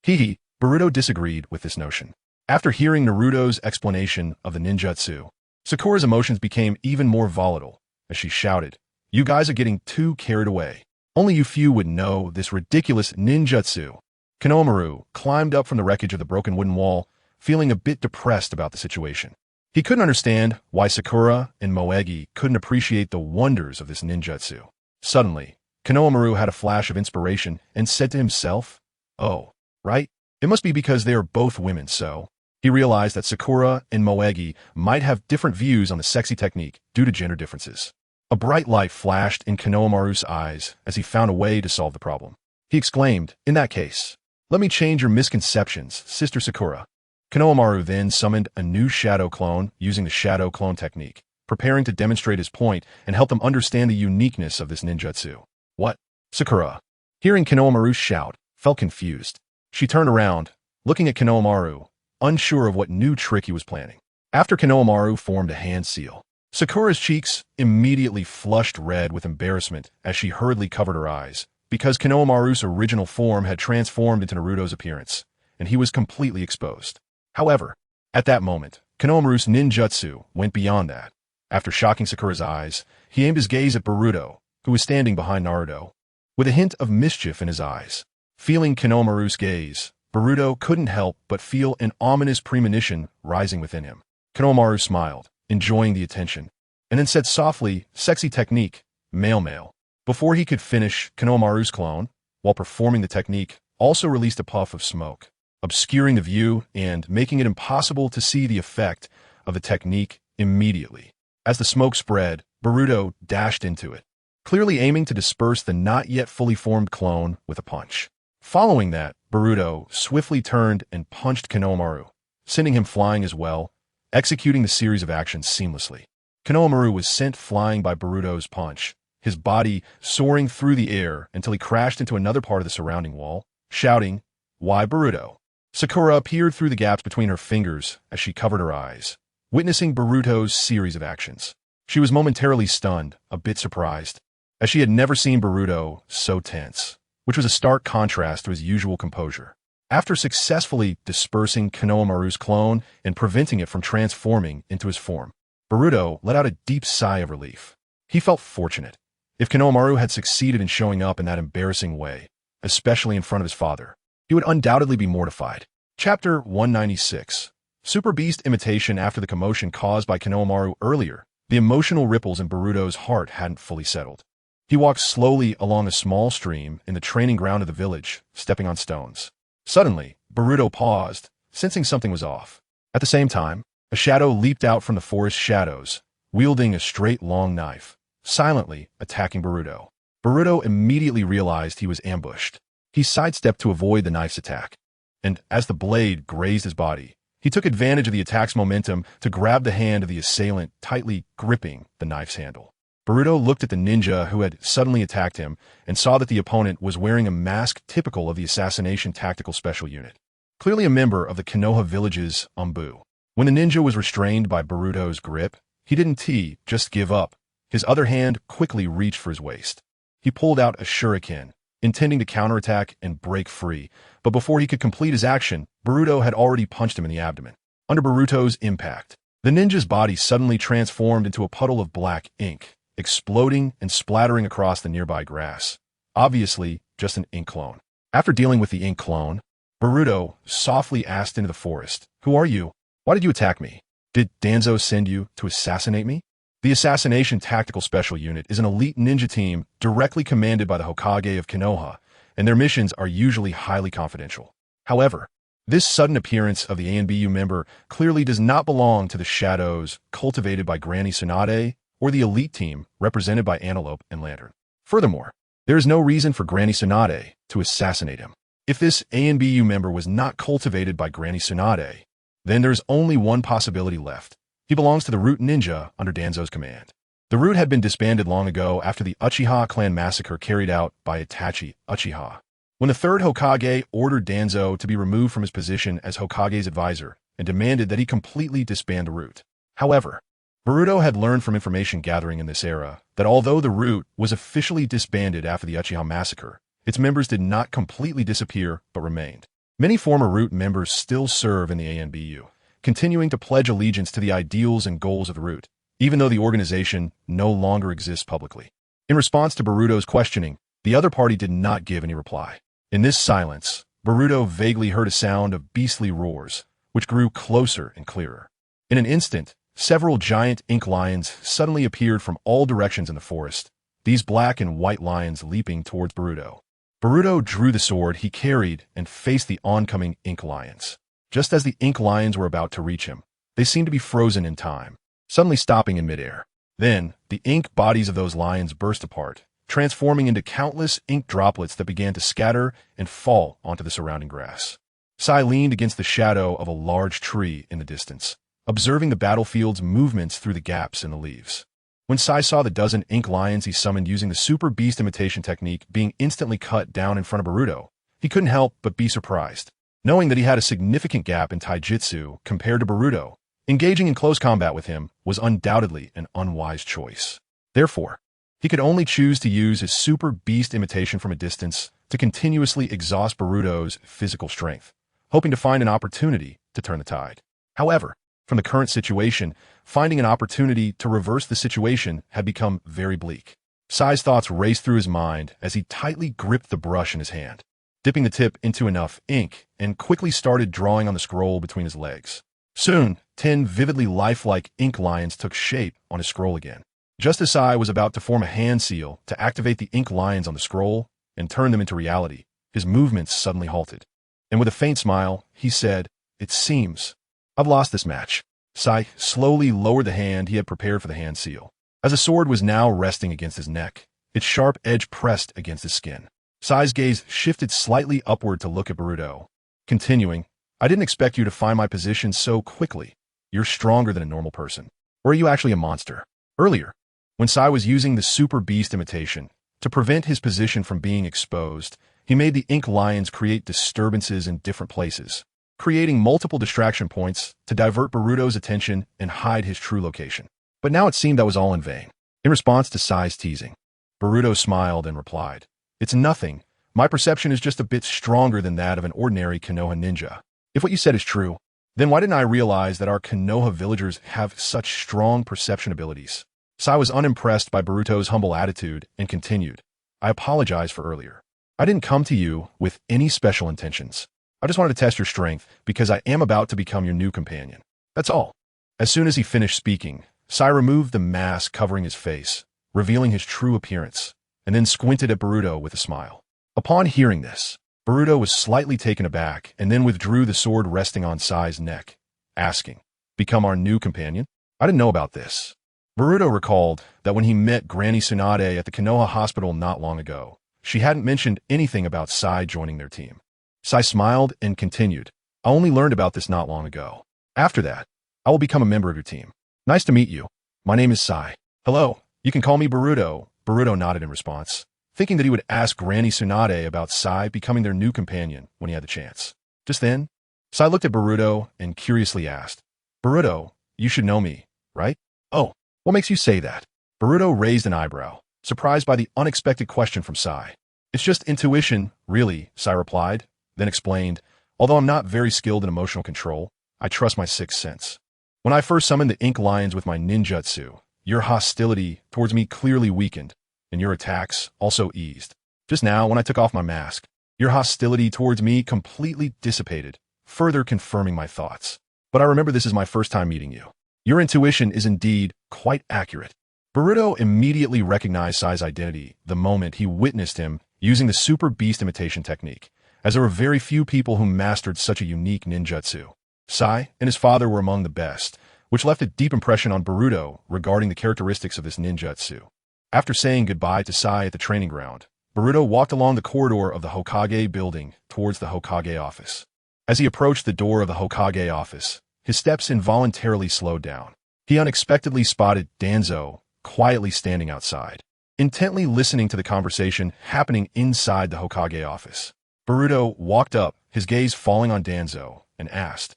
He, Boruto disagreed with this notion. After hearing Naruto's explanation of the ninjutsu, Sakura's emotions became even more volatile as she shouted, "You guys are getting too carried away. Only you few would know this ridiculous ninjutsu." Konohamaru climbed up from the wreckage of the broken wooden wall, feeling a bit depressed about the situation. He couldn't understand why Sakura and Moegi couldn't appreciate the wonders of this ninjutsu. Suddenly, Konohamaru had a flash of inspiration and said to himself, "Oh, right, it must be because they are both women, so." He realized that Sakura and Moegi might have different views on the sexy technique due to gender differences. A bright light flashed in Konohamaru's eyes as he found a way to solve the problem. He exclaimed, "In that case, let me change your misconceptions, Sister Sakura." Konohamaru then summoned a new shadow clone using the shadow clone technique, preparing to demonstrate his point and help them understand the uniqueness of this ninjutsu. "What?" Sakura, hearing Konohamaru's shout, felt confused. She turned around, looking at Konohamaru, unsure of what new trick he was planning. After Konohamaru formed a hand seal, Sakura's cheeks immediately flushed red with embarrassment as she hurriedly covered her eyes, because Konohamaru's original form had transformed into Naruto's appearance, and he was completely exposed. However, at that moment, Konohamaru's ninjutsu went beyond that. After shocking Sakura's eyes, he aimed his gaze at Boruto, who was standing behind Naruto, with a hint of mischief in his eyes. Feeling Konohamaru's gaze, Boruto couldn't help but feel an ominous premonition rising within him. Konohamaru smiled, enjoying the attention, and then said softly, "Sexy technique, male." Before he could finish, Konohamaru's clone, while performing the technique, also released a puff of smoke, obscuring the view and making it impossible to see the effect of the technique immediately. As the smoke spread, Boruto dashed into it, clearly aiming to disperse the not yet fully formed clone with a punch. Following that, Boruto swiftly turned and punched Konohamaru, sending him flying as well, executing the series of actions seamlessly. Konohamaru was sent flying by Boruto's punch, his body soaring through the air until he crashed into another part of the surrounding wall, shouting, "Why, Boruto?" Sakura appeared through the gaps between her fingers as she covered her eyes, witnessing Boruto's series of actions. She was momentarily stunned, a bit surprised, as she had never seen Boruto so tense, which was a stark contrast to his usual composure. After successfully dispersing Konohamaru's clone and preventing it from transforming into his form, Boruto let out a deep sigh of relief. He felt fortunate. If Konohamaru had succeeded in showing up in that embarrassing way, especially in front of his father, he would undoubtedly be mortified. Chapter 196. Super Beast imitation. After the commotion caused by Konohamaru earlier, the emotional ripples in Boruto's heart hadn't fully settled. He walked slowly along a small stream in the training ground of the village, stepping on stones. Suddenly, Boruto paused, sensing something was off. At the same time, a shadow leaped out from the forest shadows, wielding a straight long knife, silently attacking Boruto. Boruto immediately realized he was ambushed. He sidestepped to avoid the knife's attack, and as the blade grazed his body, he took advantage of the attack's momentum to grab the hand of the assailant, tightly gripping the knife's handle. Boruto looked at the ninja who had suddenly attacked him and saw that the opponent was wearing a mask typical of the Assassination Tactical Special Unit, clearly a member of the Konoha village's Umbu. When the ninja was restrained by Boruto's grip, he didn't just give up. His other hand quickly reached for his waist. He pulled out a shuriken, intending to counterattack and break free, but before he could complete his action, Boruto had already punched him in the abdomen. Under Boruto's impact, the ninja's body suddenly transformed into a puddle of black ink, exploding and splattering across the nearby grass. Obviously, just an ink clone. After dealing with the ink clone, Boruto softly asked into the forest, "Who are you? Why did you attack me? Did Danzo send you to assassinate me?" The Assassination Tactical Special Unit is an elite ninja team directly commanded by the Hokage of Konoha, and their missions are usually highly confidential. However, this sudden appearance of the ANBU member clearly does not belong to the shadows cultivated by Granny Tsunade or the elite team represented by Antelope and Lantern. Furthermore, there is no reason for Granny Tsunade to assassinate him. If this ANBU member was not cultivated by Granny Tsunade, then there is only one possibility left. He belongs to the Root Ninja under Danzo's command. The Root had been disbanded long ago after the Uchiha clan massacre carried out by Itachi Uchiha. When the third Hokage ordered Danzo to be removed from his position as Hokage's advisor, and demanded that he completely disband the root. However, Boruto had learned from information gathering in this era that although the root was officially disbanded after the Uchiha massacre, its members did not completely disappear but remained. Many former root members still serve in the ANBU, continuing to pledge allegiance to the ideals and goals of the root, even though the organization no longer exists publicly. In response to Boruto's questioning, the other party did not give any reply. In this silence, Boruto vaguely heard a sound of beastly roars, which grew closer and clearer. In an instant, several giant ink lions suddenly appeared from all directions in the forest, these black and white lions leaping towards Boruto. Boruto drew the sword he carried and faced the oncoming ink lions. Just as the ink lions were about to reach him, they seemed to be frozen in time, suddenly stopping in midair. Then, the ink bodies of those lions burst apart, transforming into countless ink droplets that began to scatter and fall onto the surrounding grass. Sai leaned against the shadow of a large tree in the distance, observing the battlefield's movements through the gaps in the leaves. When Sai saw the dozen ink lions he summoned using the super beast imitation technique being instantly cut down in front of Boruto, he couldn't help but be surprised. Knowing that he had a significant gap in taijutsu compared to Boruto, engaging in close combat with him was undoubtedly an unwise choice. Therefore, he could only choose to use his super beast imitation from a distance to continuously exhaust Boruto's physical strength, hoping to find an opportunity to turn the tide. However, from the current situation, finding an opportunity to reverse the situation had become very bleak. Sai's thoughts raced through his mind as he tightly gripped the brush in his hand, dipping the tip into enough ink and quickly started drawing on the scroll between his legs. Soon, 10 vividly lifelike ink lions took shape on his scroll again. Just as Sai was about to form a hand seal to activate the ink lions on the scroll and turn them into reality, his movements suddenly halted. And with a faint smile, he said, "It seems I've lost this match." Sai slowly lowered the hand he had prepared for the hand seal. As a sword was now resting against his neck, its sharp edge pressed against his skin. Sai's gaze shifted slightly upward to look at Boruto, continuing, "I didn't expect you to find my position so quickly. You're stronger than a normal person. Or are you actually a monster?" Earlier, when Sai was using the super beast imitation to prevent his position from being exposed, he made the ink lions create disturbances in different places, creating multiple distraction points to divert Boruto's attention and hide his true location. But now it seemed that was all in vain. In response to Sai's teasing, Boruto smiled and replied, "It's nothing. My perception is just a bit stronger than that of an ordinary Konoha ninja. If what you said is true, then why didn't I realize that our Konoha villagers have such strong perception abilities?" Sai was unimpressed by Boruto's humble attitude and continued, "I apologize for earlier. I didn't come to you with any special intentions. I just wanted to test your strength because I am about to become your new companion. That's all." As soon as he finished speaking, Sai removed the mask covering his face, revealing his true appearance, and then squinted at Boruto with a smile. Upon hearing this, Boruto was slightly taken aback and then withdrew the sword resting on Sai's neck, asking, "Become our new companion? I didn't know about this." Boruto recalled that when he met Granny Tsunade at the Konoha hospital not long ago, she hadn't mentioned anything about Sai joining their team. Sai smiled and continued, "I only learned about this not long ago. After that, I will become a member of your team. Nice to meet you. My name is Sai." "Hello, you can call me Boruto." Boruto nodded in response, thinking that he would ask Granny Tsunade about Sai becoming their new companion when he had the chance. Just then, Sai looked at Boruto and curiously asked, "Boruto, you should know me, right?" "Oh, what makes you say that?" Boruto raised an eyebrow, surprised by the unexpected question from Sai. "It's just intuition, really," Sai replied, then explained, "Although I'm not very skilled in emotional control, I trust my sixth sense. When I first summoned the ink lions with my ninjutsu, your hostility towards me clearly weakened, and your attacks also eased. Just now, when I took off my mask, your hostility towards me completely dissipated, further confirming my thoughts. But I remember this is my first time meeting you. Your intuition is indeed quite accurate." Boruto immediately recognized Sai's identity the moment he witnessed him using the super beast imitation technique, as there were very few people who mastered such a unique ninjutsu. Sai and his father were among the best, which left a deep impression on Boruto regarding the characteristics of this ninjutsu. After saying goodbye to Sai at the training ground, Boruto walked along the corridor of the Hokage building towards the Hokage office. As he approached the door of the Hokage office, his steps involuntarily slowed down. He unexpectedly spotted Danzo quietly standing outside, intently listening to the conversation happening inside the Hokage office. Boruto walked up, his gaze falling on Danzo, and asked,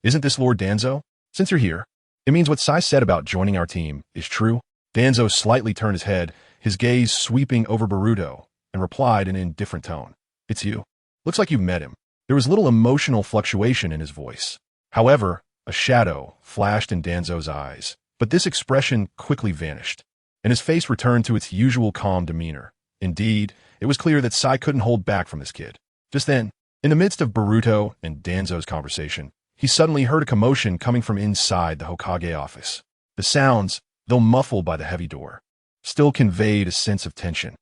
Isn't this Lord Danzo? Since you're here, it means what Sai said about joining our team is true. Danzo slightly turned his head, his gaze sweeping over Boruto, and replied in an indifferent tone. It's you. Looks like you've met him. There was little emotional fluctuation in his voice. However, a shadow flashed in Danzo's eyes, but this expression quickly vanished, and his face returned to its usual calm demeanor. Indeed, it was clear that Sai couldn't hold back from this kid. Just then, in the midst of Boruto and Danzo's conversation, he suddenly heard a commotion coming from inside the Hokage office. The sounds, though muffled by the heavy door, still conveyed a sense of tension.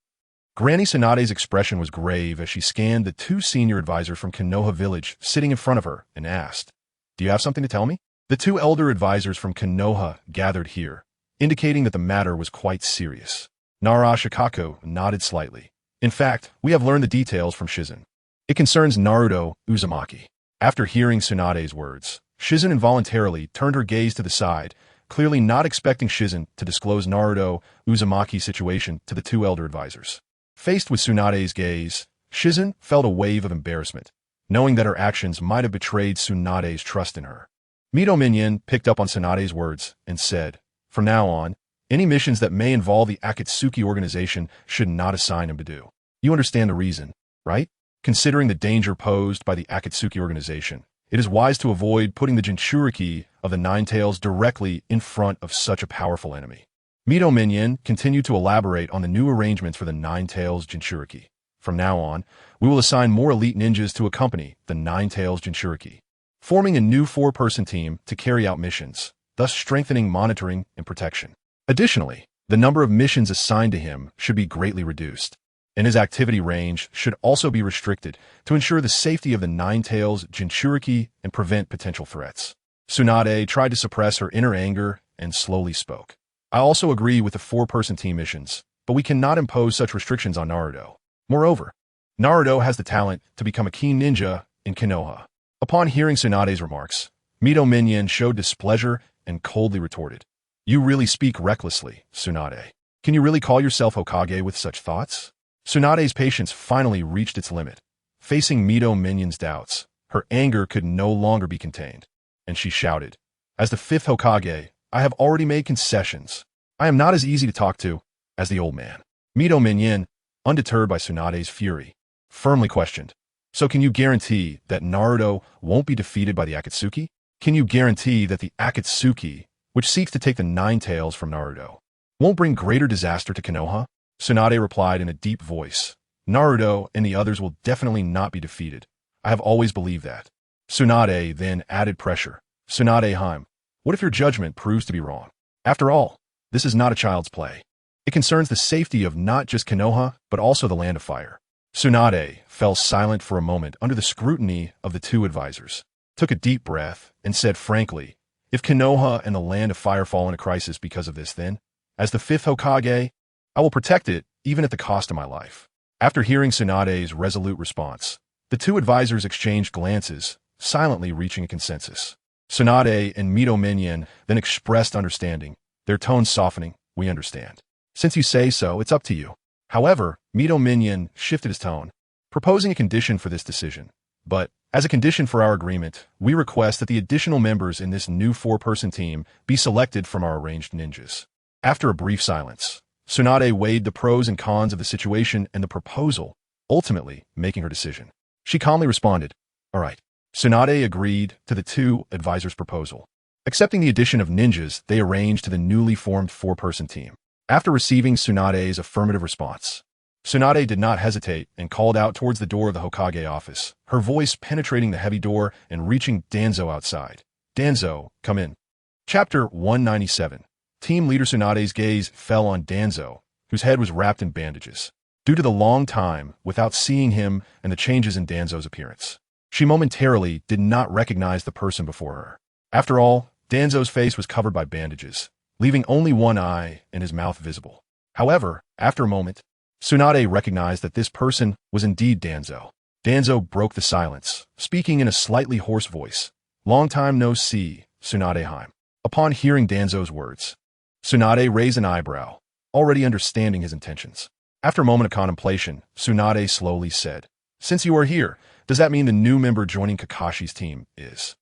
Granny Tsunade's expression was grave as she scanned the two senior advisors from Konoha village sitting in front of her and asked, "Do you have something to tell me?" The two elder advisors from Konoha gathered here, indicating that the matter was quite serious. Nara Shikako nodded slightly. In fact, we have learned the details from Shizen. It concerns Naruto Uzumaki. After hearing Tsunade's words, Shizen involuntarily turned her gaze to the side, clearly not expecting Shizen to disclose Naruto Uzumaki's situation to the two elder advisors. Faced with Tsunade's gaze, Shizen felt a wave of embarrassment, knowing that her actions might have betrayed Tsunade's trust in her. Mito Minion picked up on Tsunade's words and said, "From now on, any missions that may involve the Akatsuki organization should not assign him to do. You understand the reason, right? Considering the danger posed by the Akatsuki organization, it is wise to avoid putting the Jinchuriki of the Nine Tails directly in front of such a powerful enemy." Mito Minion continued to elaborate on the new arrangements for the Nine Tails Jinchuriki. From now on, we will assign more elite ninjas to accompany the Nine Tails Jinchuriki, forming a new 4-person team to carry out missions, thus strengthening monitoring and protection. Additionally, the number of missions assigned to him should be greatly reduced, and his activity range should also be restricted to ensure the safety of the Nine Tails Jinchuriki and prevent potential threats. Tsunade tried to suppress her inner anger and slowly spoke. "I also agree with the 4-person team missions, but we cannot impose such restrictions on Naruto. Moreover, Naruto has the talent to become a key ninja in Konoha." Upon hearing Tsunade's remarks, Mito Minion showed displeasure and coldly retorted, "You really speak recklessly, Tsunade. Can you really call yourself Hokage with such thoughts?" Tsunade's patience finally reached its limit. Facing Mito Minion's doubts, her anger could no longer be contained, and she shouted, "As the 5th Hokage, I have already made concessions. I am not as easy to talk to as the old man." Mito Minion, undeterred by Tsunade's fury, firmly questioned, "So can you guarantee that Naruto won't be defeated by the Akatsuki? Can you guarantee that the Akatsuki, which seeks to take the Nine Tails from Naruto, won't bring greater disaster to Konoha?" Tsunade replied in a deep voice, "Naruto and the others will definitely not be defeated. I have always believed that." Tsunade then added pressure. "Tsunade-Heim, what if your judgment proves to be wrong? After all, this is not a child's play. It concerns the safety of not just Konoha, but also the Land of Fire." Tsunade fell silent for a moment under the scrutiny of the two advisors, took a deep breath, and said frankly, "If Konoha and the Land of Fire fall in a crisis because of this, then, as the 5th Hokage, I will protect it even at the cost of my life." After hearing Tsunade's resolute response, the two advisors exchanged glances, silently reaching a consensus. Tsunade and Mito Minion then expressed understanding, their tones softening. "We understand. Since you say so, it's up to you." However, Mito Minion shifted his tone, proposing a condition for this decision. "But, as a condition for our agreement, we request that the additional members in this new 4-person team be selected from our arranged ninjas." After a brief silence, Tsunade weighed the pros and cons of the situation and the proposal, ultimately making her decision. She calmly responded, "All right." Tsunade agreed to the two advisors' proposal. Accepting the addition of ninjas, they arranged to the newly formed 4-person team. After receiving Tsunade's affirmative response, Tsunade did not hesitate and called out towards the door of the Hokage office, her voice penetrating the heavy door and reaching Danzo outside. "Danzo, come in." Chapter 197. Team leader Tsunade's gaze fell on Danzo, whose head was wrapped in bandages. Due to the long time without seeing him and the changes in Danzo's appearance, she momentarily did not recognize the person before her. After all, Danzo's face was covered by bandages, leaving only one eye and his mouth visible. However, after a moment, Tsunade recognized that this person was indeed Danzo. Danzo broke the silence, speaking in a slightly hoarse voice. "Long time no see, Tsunade-Heim." Upon hearing Danzo's words, Tsunade raised an eyebrow, already understanding his intentions. After a moment of contemplation, Tsunade slowly said, "Since you are here, does that mean the new member joining Kakashi's team is?"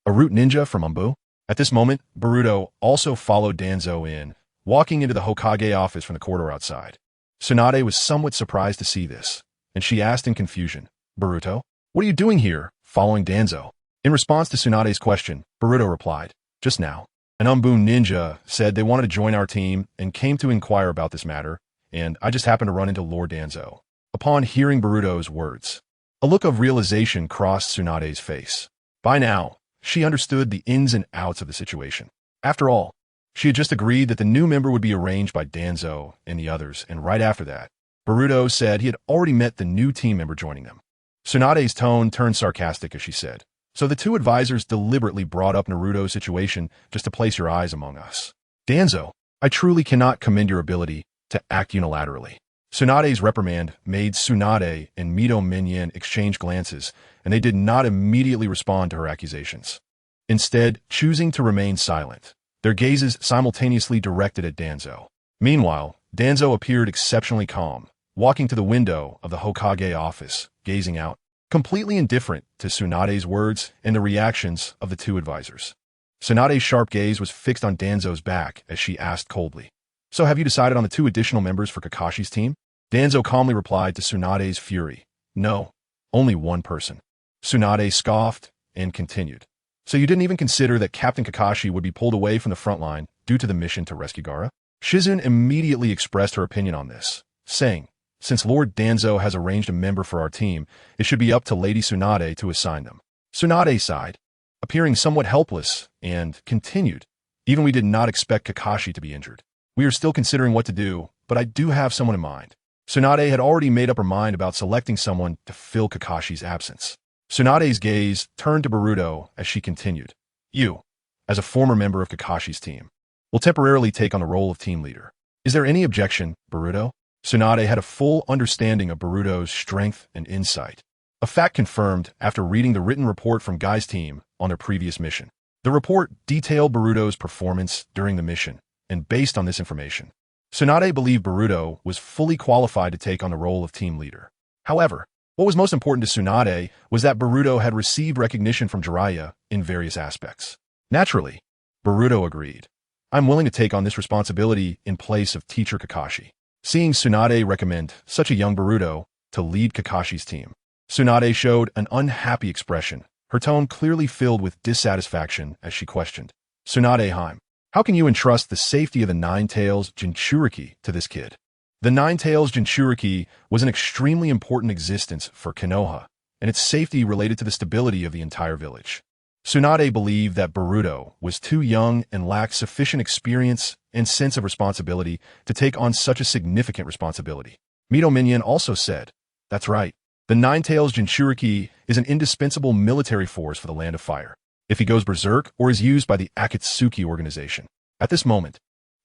A root ninja from Umbu? At this moment, Boruto also followed Danzo in, walking into the Hokage office from the corridor outside. Tsunade was somewhat surprised to see this, and she asked in confusion, Boruto, what are you doing here, following Danzo? In response to Tsunade's question, Boruto replied, just now. An Umbu ninja said they wanted to join our team and came to inquire about this matter, and I just happened to run into Lord Danzo. Upon hearing Boruto's words, a look of realization crossed Tsunade's face. By now, she understood the ins and outs of the situation. After all, she had just agreed that the new member would be arranged by Danzo and the others, and right after that, Boruto said he had already met the new team member joining them. Tsunade's tone turned sarcastic as she said, so the two advisors deliberately brought up Naruto's situation just to place your eyes among us. Danzo, I truly cannot commend your ability to act unilaterally. Tsunade's reprimand made Tsunade and Mito exchange glances, and they did not immediately respond to her accusations. Instead, choosing to remain silent, their gazes simultaneously directed at Danzo. Meanwhile, Danzo appeared exceptionally calm, walking to the window of the Hokage office, gazing out, completely indifferent to Tsunade's words and the reactions of the two advisors. Tsunade's sharp gaze was fixed on Danzo's back as she asked coldly, so have you decided on the two additional members for Kakashi's team? Danzo calmly replied to Tsunade's fury, no, only one person. Tsunade scoffed and continued, so you didn't even consider that Captain Kakashi would be pulled away from the front line due to the mission to rescue Gaara? Shizune immediately expressed her opinion on this, saying, since Lord Danzo has arranged a member for our team, it should be up to Lady Tsunade to assign them. Tsunade sighed, appearing somewhat helpless, and continued, even we did not expect Kakashi to be injured. We are still considering what to do, but I do have someone in mind. Tsunade had already made up her mind about selecting someone to fill Kakashi's absence. Tsunade's gaze turned to Boruto as she continued, you, as a former member of Kakashi's team, will temporarily take on the role of team leader. Is there any objection, Boruto? Tsunade had a full understanding of Boruto's strength and insight, a fact confirmed after reading the written report from Guy's team on their previous mission. The report detailed Boruto's performance during the mission, and based on this information, Tsunade believed Boruto was fully qualified to take on the role of team leader. However, what was most important to Tsunade was that Boruto had received recognition from Jiraiya in various aspects. Naturally, Boruto agreed. I'm willing to take on this responsibility in place of teacher Kakashi. Seeing Tsunade recommend such a young Boruto to lead Kakashi's team, Tsunade showed an unhappy expression, her tone clearly filled with dissatisfaction as she questioned, Tsunade-Heim, how can you entrust the safety of the Nine-Tails Jinchuriki to this kid? The Nine-Tails Jinchuriki was an extremely important existence for Konoha, and its safety related to the stability of the entire village. Tsunade believed that Boruto was too young and lacked sufficient experience and sense of responsibility to take on such a significant responsibility. Mito also said, that's right, the Nine-Tails Jinchuriki is an indispensable military force for the Land of Fire, if he goes berserk or is used by the Akatsuki organization. At this moment,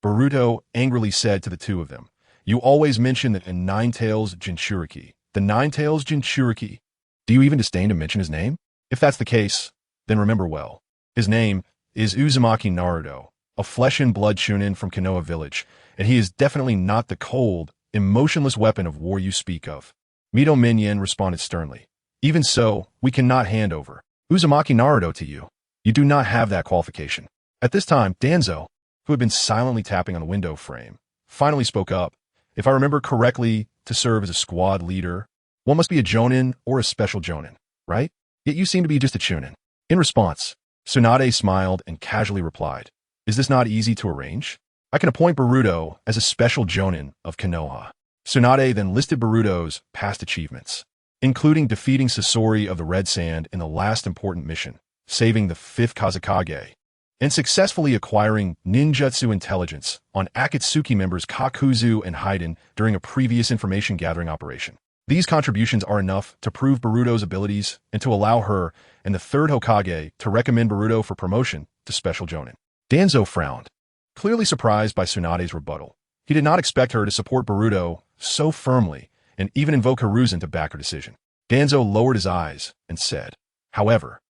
Boruto angrily said to the two of them, you always mention that in Nine-Tails Jinchuriki, the Nine-Tails Jinchuriki, do you even disdain to mention his name? If that's the case, then remember well. His name is Uzumaki Naruto, a flesh and blood chunin from Konoha village, and he is definitely not the cold, emotionless weapon of war you speak of. Mito responded sternly. Even so, we cannot hand over Uzumaki Naruto to you. You do not have that qualification. At this time, Danzo, who had been silently tapping on the window frame, finally spoke up. If I remember correctly, to serve as a squad leader, one must be a jonin or a special jonin, right? Yet you seem to be just a chunin. In response, Tsunade smiled and casually replied, is this not easy to arrange? I can appoint Boruto as a special jonin of Konoha. Tsunade then listed Boruto's past achievements, including defeating Sasori of the Red Sand in the last important mission, saving the 5th Kazekage, and successfully acquiring ninjutsu intelligence on Akatsuki members Kakuzu and Haiden during a previous information gathering operation. These contributions are enough to prove Boruto's abilities and to allow her and the 3rd Hokage to recommend Boruto for promotion to Special Jonin. Danzo frowned, clearly surprised by Tsunade's rebuttal. He did not expect her to support Boruto so firmly and even invoke Hiruzen to back her decision. Danzo lowered his eyes and said, however,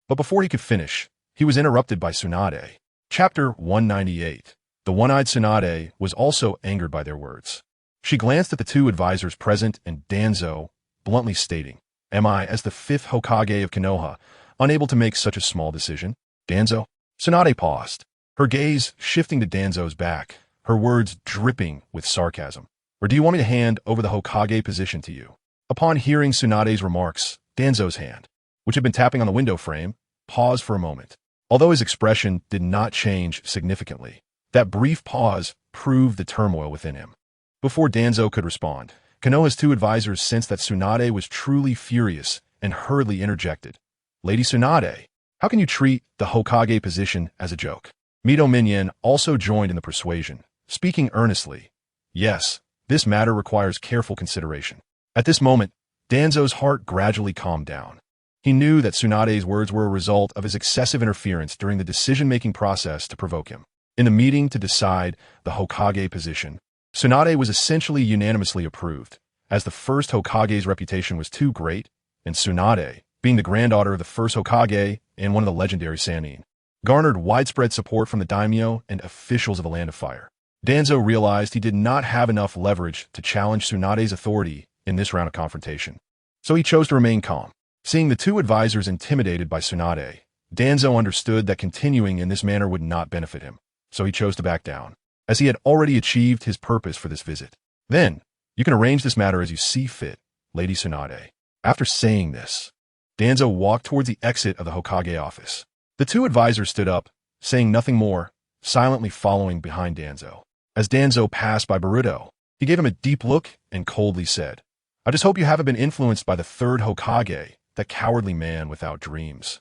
but before he could finish, he was interrupted by Tsunade. Chapter 198. The one-eyed Tsunade was also angered by their words. She glanced at the two advisors present and Danzo, bluntly stating, am I, as the 5th Hokage of Konoha, unable to make such a small decision. Danzo? Tsunade paused, her gaze shifting to Danzo's back, her words dripping with sarcasm. Or do you want me to hand over the Hokage position to you? Upon hearing Tsunade's remarks, Danzo's hand, which had been tapping on the window frame, paused for a moment. Although his expression did not change significantly, that brief pause proved the turmoil within him. Before Danzo could respond, Konoha's two advisors sensed that Tsunade was truly furious and hurriedly interjected. Lady Tsunade, how can you treat the Hokage position as a joke? Mito Minyan also joined in the persuasion, speaking earnestly. Yes, this matter requires careful consideration. At this moment, Danzo's heart gradually calmed down. He knew that Tsunade's words were a result of his excessive interference during the decision-making process to provoke him. In the meeting to decide the Hokage position, Tsunade was essentially unanimously approved, as the first Hokage's reputation was too great, and Tsunade, being the granddaughter of the first Hokage and one of the legendary Sannin, garnered widespread support from the daimyo and officials of the Land of Fire. Danzo realized he did not have enough leverage to challenge Tsunade's authority in this round of confrontation, so he chose to remain calm. Seeing the two advisors intimidated by Tsunade, Danzo understood that continuing in this manner would not benefit him, so he chose to back down, as he had already achieved his purpose for this visit. Then, you can arrange this matter as you see fit, Lady Tsunade. After saying this, Danzo walked towards the exit of the Hokage office. The two advisors stood up, saying nothing more, silently following behind Danzo. As Danzo passed by Boruto, he gave him a deep look and coldly said, I just hope you haven't been influenced by the third Hokage, that cowardly man without dreams.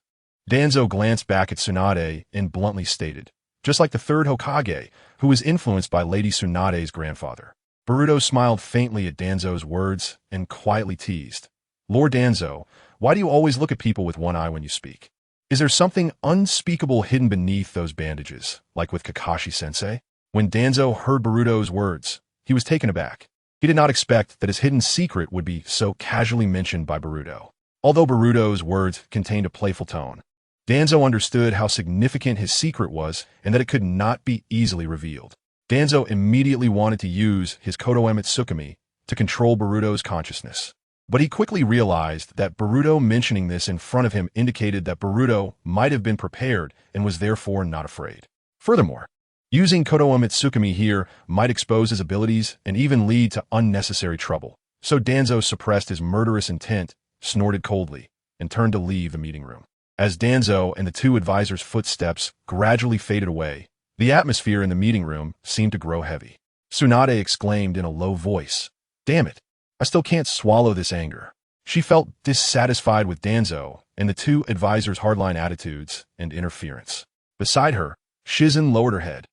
Danzo glanced back at Tsunade and bluntly stated, just like the third Hokage, who was influenced by Lady Tsunade's grandfather. Boruto smiled faintly at Danzo's words and quietly teased, Lord Danzo, why do you always look at people with one eye when you speak? Is there something unspeakable hidden beneath those bandages, like with Kakashi-sensei? When Danzo heard Boruto's words, he was taken aback. He did not expect that his hidden secret would be so casually mentioned by Boruto. Although Boruto's words contained a playful tone, Danzo understood how significant his secret was and that it could not be easily revealed. Danzo immediately wanted to use his Kodo Tsukimi to control Boruto's consciousness. But he quickly realized that Boruto mentioning this in front of him indicated that Boruto might have been prepared and was therefore not afraid. Furthermore, using Kodo Tsukimi here might expose his abilities and even lead to unnecessary trouble. So Danzo suppressed his murderous intent, snorted coldly, and turned to leave the meeting room. As Danzo and the two advisors' footsteps gradually faded away, the atmosphere in the meeting room seemed to grow heavy. Tsunade exclaimed in a low voice, Damn it, I still can't swallow this anger. She felt dissatisfied with Danzo and the two advisors' hardline attitudes and interference. Beside her, Shizen lowered her head,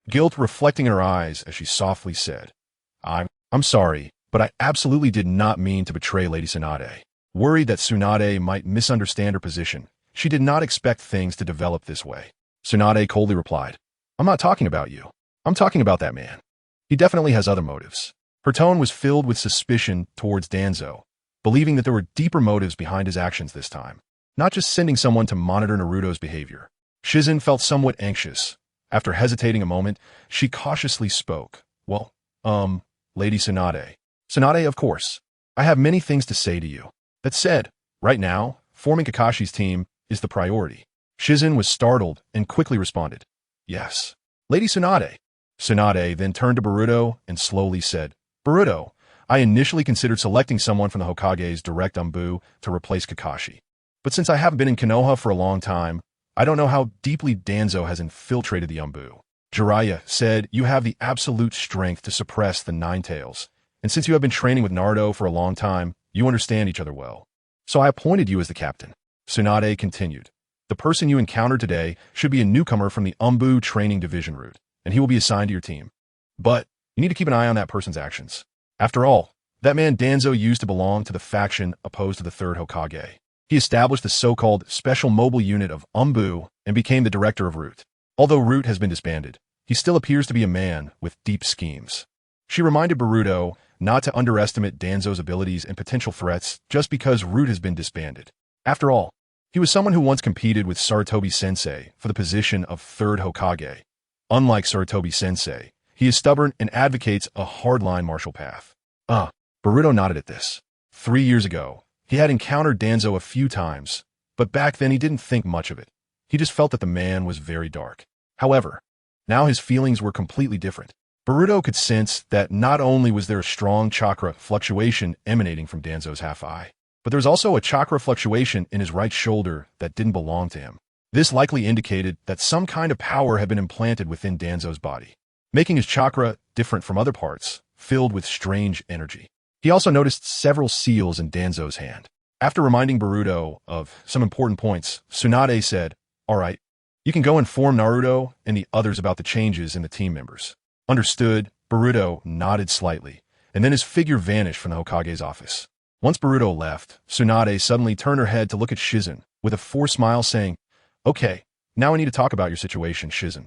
guilt reflecting in her eyes as she softly said, I'm sorry, but I absolutely did not mean to betray Lady Tsunade. Worried that Tsunade might misunderstand her position, she did not expect things to develop this way. Tsunade coldly replied, I'm not talking about you. I'm talking about that man. He definitely has other motives. Her tone was filled with suspicion towards Danzo, believing that there were deeper motives behind his actions this time, not just sending someone to monitor Naruto's behavior. Shizen felt somewhat anxious. After hesitating a moment, she cautiously spoke. Well, Lady Tsunade. Tsunade, of course. I have many things to say to you. That said, right now, forming Kakashi's team is the priority. Shizen was startled and quickly responded, Yes. Lady Tsunade. Tsunade then turned to Boruto and slowly said, Boruto, I initially considered selecting someone from the Hokage's direct Anbu to replace Kakashi. But since I haven't been in Konoha for a long time, I don't know how deeply Danzo has infiltrated the Anbu. Jiraiya said you have the absolute strength to suppress the Nine Tails, and since you have been training with Naruto for a long time, you understand each other well. So I appointed you as the captain. Tsunade continued. The person you encountered today should be a newcomer from the Anbu Training Division route, and he will be assigned to your team. But you need to keep an eye on that person's actions. After all, that man Danzo used to belong to the faction opposed to the third Hokage. He established the so-called Special Mobile Unit of Anbu and became the director of Root. Although Root has been disbanded, he still appears to be a man with deep schemes. She reminded Boruto not to underestimate Danzo's abilities and potential threats just because Root has been disbanded. After all, he was someone who once competed with Sarutobi-sensei for the position of third Hokage. Unlike Sarutobi-sensei, he is stubborn and advocates a hardline martial path. Boruto nodded at this. 3 years ago, he had encountered Danzo a few times, But back then he didn't think much of it. He just felt that the man was very dark. However, now his feelings were completely different. Boruto could sense that not only was there a strong chakra fluctuation emanating from Danzo's half-eye, but there was also a chakra fluctuation in his right shoulder that didn't belong to him. This likely indicated that some kind of power had been implanted within Danzo's body, making his chakra different from other parts, filled with strange energy. He also noticed several seals in Danzo's hand. After reminding Boruto of some important points, Tsunade said, "All right, you can go inform Naruto and the others about the changes in the team members." Understood, Boruto nodded slightly, and then his figure vanished from the Hokage's office. Once Boruto left, Tsunade suddenly turned her head to look at Shizen, with a forced smile saying, "Okay, now I need to talk about your situation, Shizen."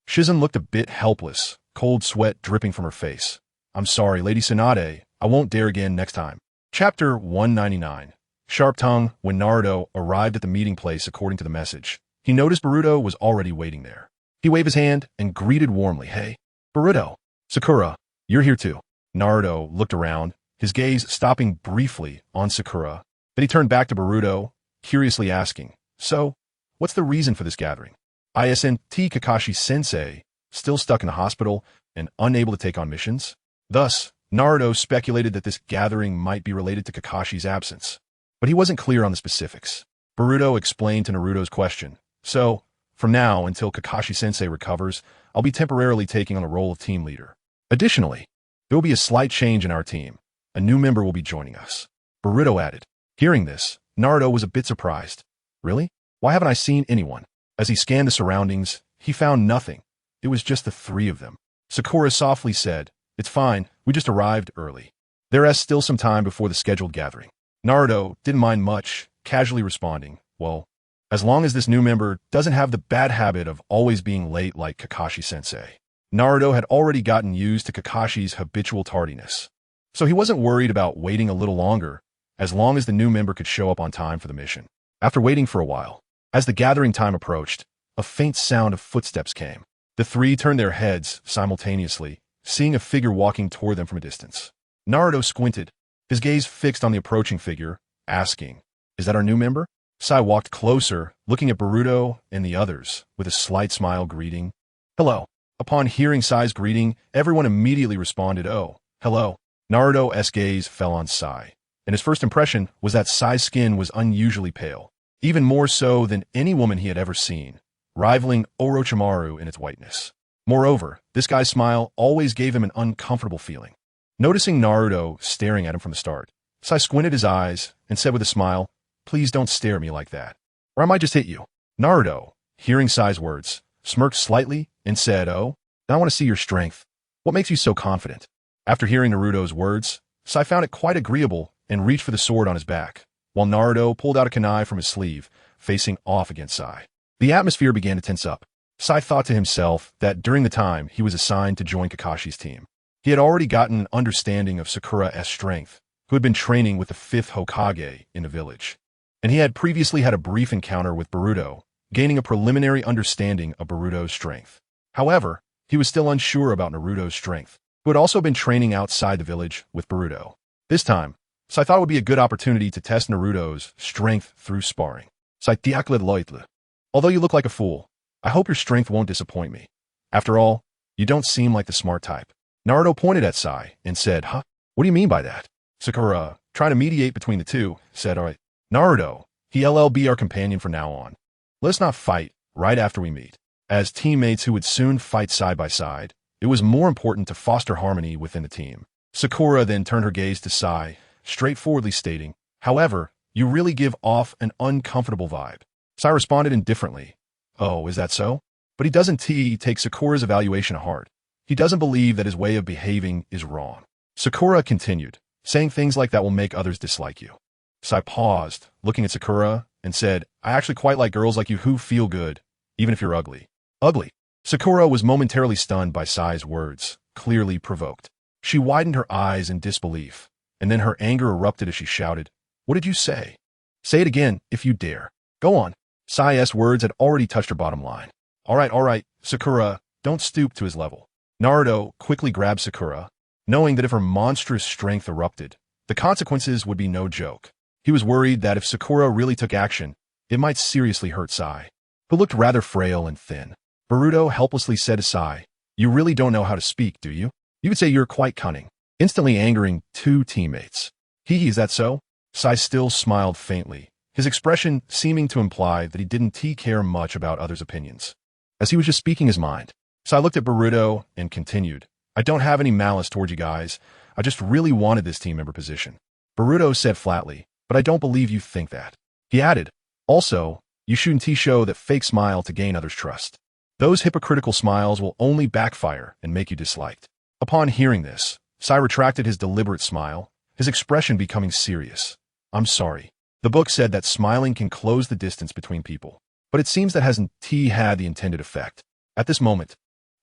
Shizen looked a bit helpless, cold sweat dripping from her face. "I'm sorry, Lady Tsunade, I won't dare again next time." Chapter 199. Sharp Tongue. When Naruto arrived at the meeting place according to the message, he noticed Boruto was already waiting there. He waved his hand and greeted warmly, "Hey, Boruto." "Sakura, you're here too." Naruto looked around, his gaze stopping briefly on Sakura. Then he turned back to Boruto, curiously asking, "So, what's the reason for this gathering?" Isn't Kakashi-sensei still stuck in the hospital and unable to take on missions? Thus, Naruto speculated that this gathering might be related to Kakashi's absence, but he wasn't clear on the specifics. Boruto explained to Naruto's question, "So, from now until Kakashi-sensei recovers, I'll be temporarily taking on the role of team leader. Additionally, there will be a slight change in our team. A new member will be joining us." Boruto added. Hearing this, Naruto was a bit surprised. "Really? Why haven't I seen anyone?" As he scanned the surroundings, he found nothing. It was just the three of them. Sakura softly said, "It's fine, we just arrived early. There is still some time before the scheduled gathering." Naruto didn't mind much, casually responding, "Well, as long as this new member doesn't have the bad habit of always being late like Kakashi-sensei." Naruto had already gotten used to Kakashi's habitual tardiness, so he wasn't worried about waiting a little longer, as long as the new member could show up on time for the mission. After waiting for a while, as the gathering time approached, a faint sound of footsteps came. The three turned their heads simultaneously, seeing a figure walking toward them from a distance. Naruto squinted, his gaze fixed on the approaching figure, asking, "Is that our new member?" Sai walked closer, looking at Boruto and the others, with a slight smile greeting, "Hello." Upon hearing Sai's greeting, everyone immediately responded, "Oh, hello." Naruto's gaze fell on Sai, and his first impression was that Sai's skin was unusually pale, even more so than any woman he had ever seen, rivaling Orochimaru in its whiteness. Moreover, this guy's smile always gave him an uncomfortable feeling. Noticing Naruto staring at him from the start, Sai squinted his eyes and said with a smile, "Please don't stare at me like that, or I might just hit you." Naruto, hearing Sai's words, smirked slightly and said, "Oh, now I want to see your strength. What makes you so confident?" After hearing Naruto's words, Sai found it quite agreeable and reached for the sword on his back, while Naruto pulled out a kunai from his sleeve, facing off against Sai. The atmosphere began to tense up. Sai thought to himself that during the time he was assigned to join Kakashi's team, he had already gotten an understanding of Sakura's strength, who had been training with the 5th Hokage in the village. And he had previously had a brief encounter with Boruto, gaining a preliminary understanding of Boruto's strength. However, he was still unsure about Naruto's strength, who had also been training outside the village with Boruto. This time, Sai thought it would be a good opportunity to test Naruto's strength through sparring. Sai tiakled loitle. "Although you look like a fool, I hope your strength won't disappoint me. After all, you don't seem like the smart type." Naruto pointed at Sai and said, "Huh? What do you mean by that?" Sakura, trying to mediate between the two, said, "All right, Naruto, he'll be our companion from now on. Let's not fight right after we meet." As teammates who would soon fight side by side, it was more important to foster harmony within the team. Sakura then turned her gaze to Sai, straightforwardly stating, "However, you really give off an uncomfortable vibe." Sai responded indifferently, "Oh, is that so?" But he doesn't take Sakura's evaluation to heart. He doesn't believe that his way of behaving is wrong. Sakura continued, "Saying things like that will make others dislike you." Sai paused, looking at Sakura, and said, "I actually quite like girls like you who feel good, even if you're ugly." Ugly? Sakura was momentarily stunned by Sai's words, clearly provoked. She widened her eyes in disbelief, and then her anger erupted as she shouted, "What did you say? Say it again, if you dare. Go on." Sai's words had already touched her bottom line. All right, Sakura, don't stoop to his level." Naruto quickly grabbed Sakura, knowing that if her monstrous strength erupted, the consequences would be no joke. He was worried that if Sakura really took action, It might seriously hurt Sai, who looked rather frail and thin. Boruto helplessly said to Sai, "You really don't know how to speak, do you? You would say you're quite cunning," instantly angering two teammates. "He, is that so?" Sai still smiled faintly, his expression seeming to imply that he didn't care much about others' opinions, as he was just speaking his mind. Sai looked at Boruto and continued, "I don't have any malice toward you guys. I just really wanted this team member position." Boruto said flatly, "But I don't believe you think that." He added, "Also, you shouldn't show that fake smile to gain others' trust. Those hypocritical smiles will only backfire and make you disliked." Upon hearing this, Sai retracted his deliberate smile, his expression becoming serious. "I'm sorry. The book said that smiling can close the distance between people, but it seems that hasn't had the intended effect." At this moment,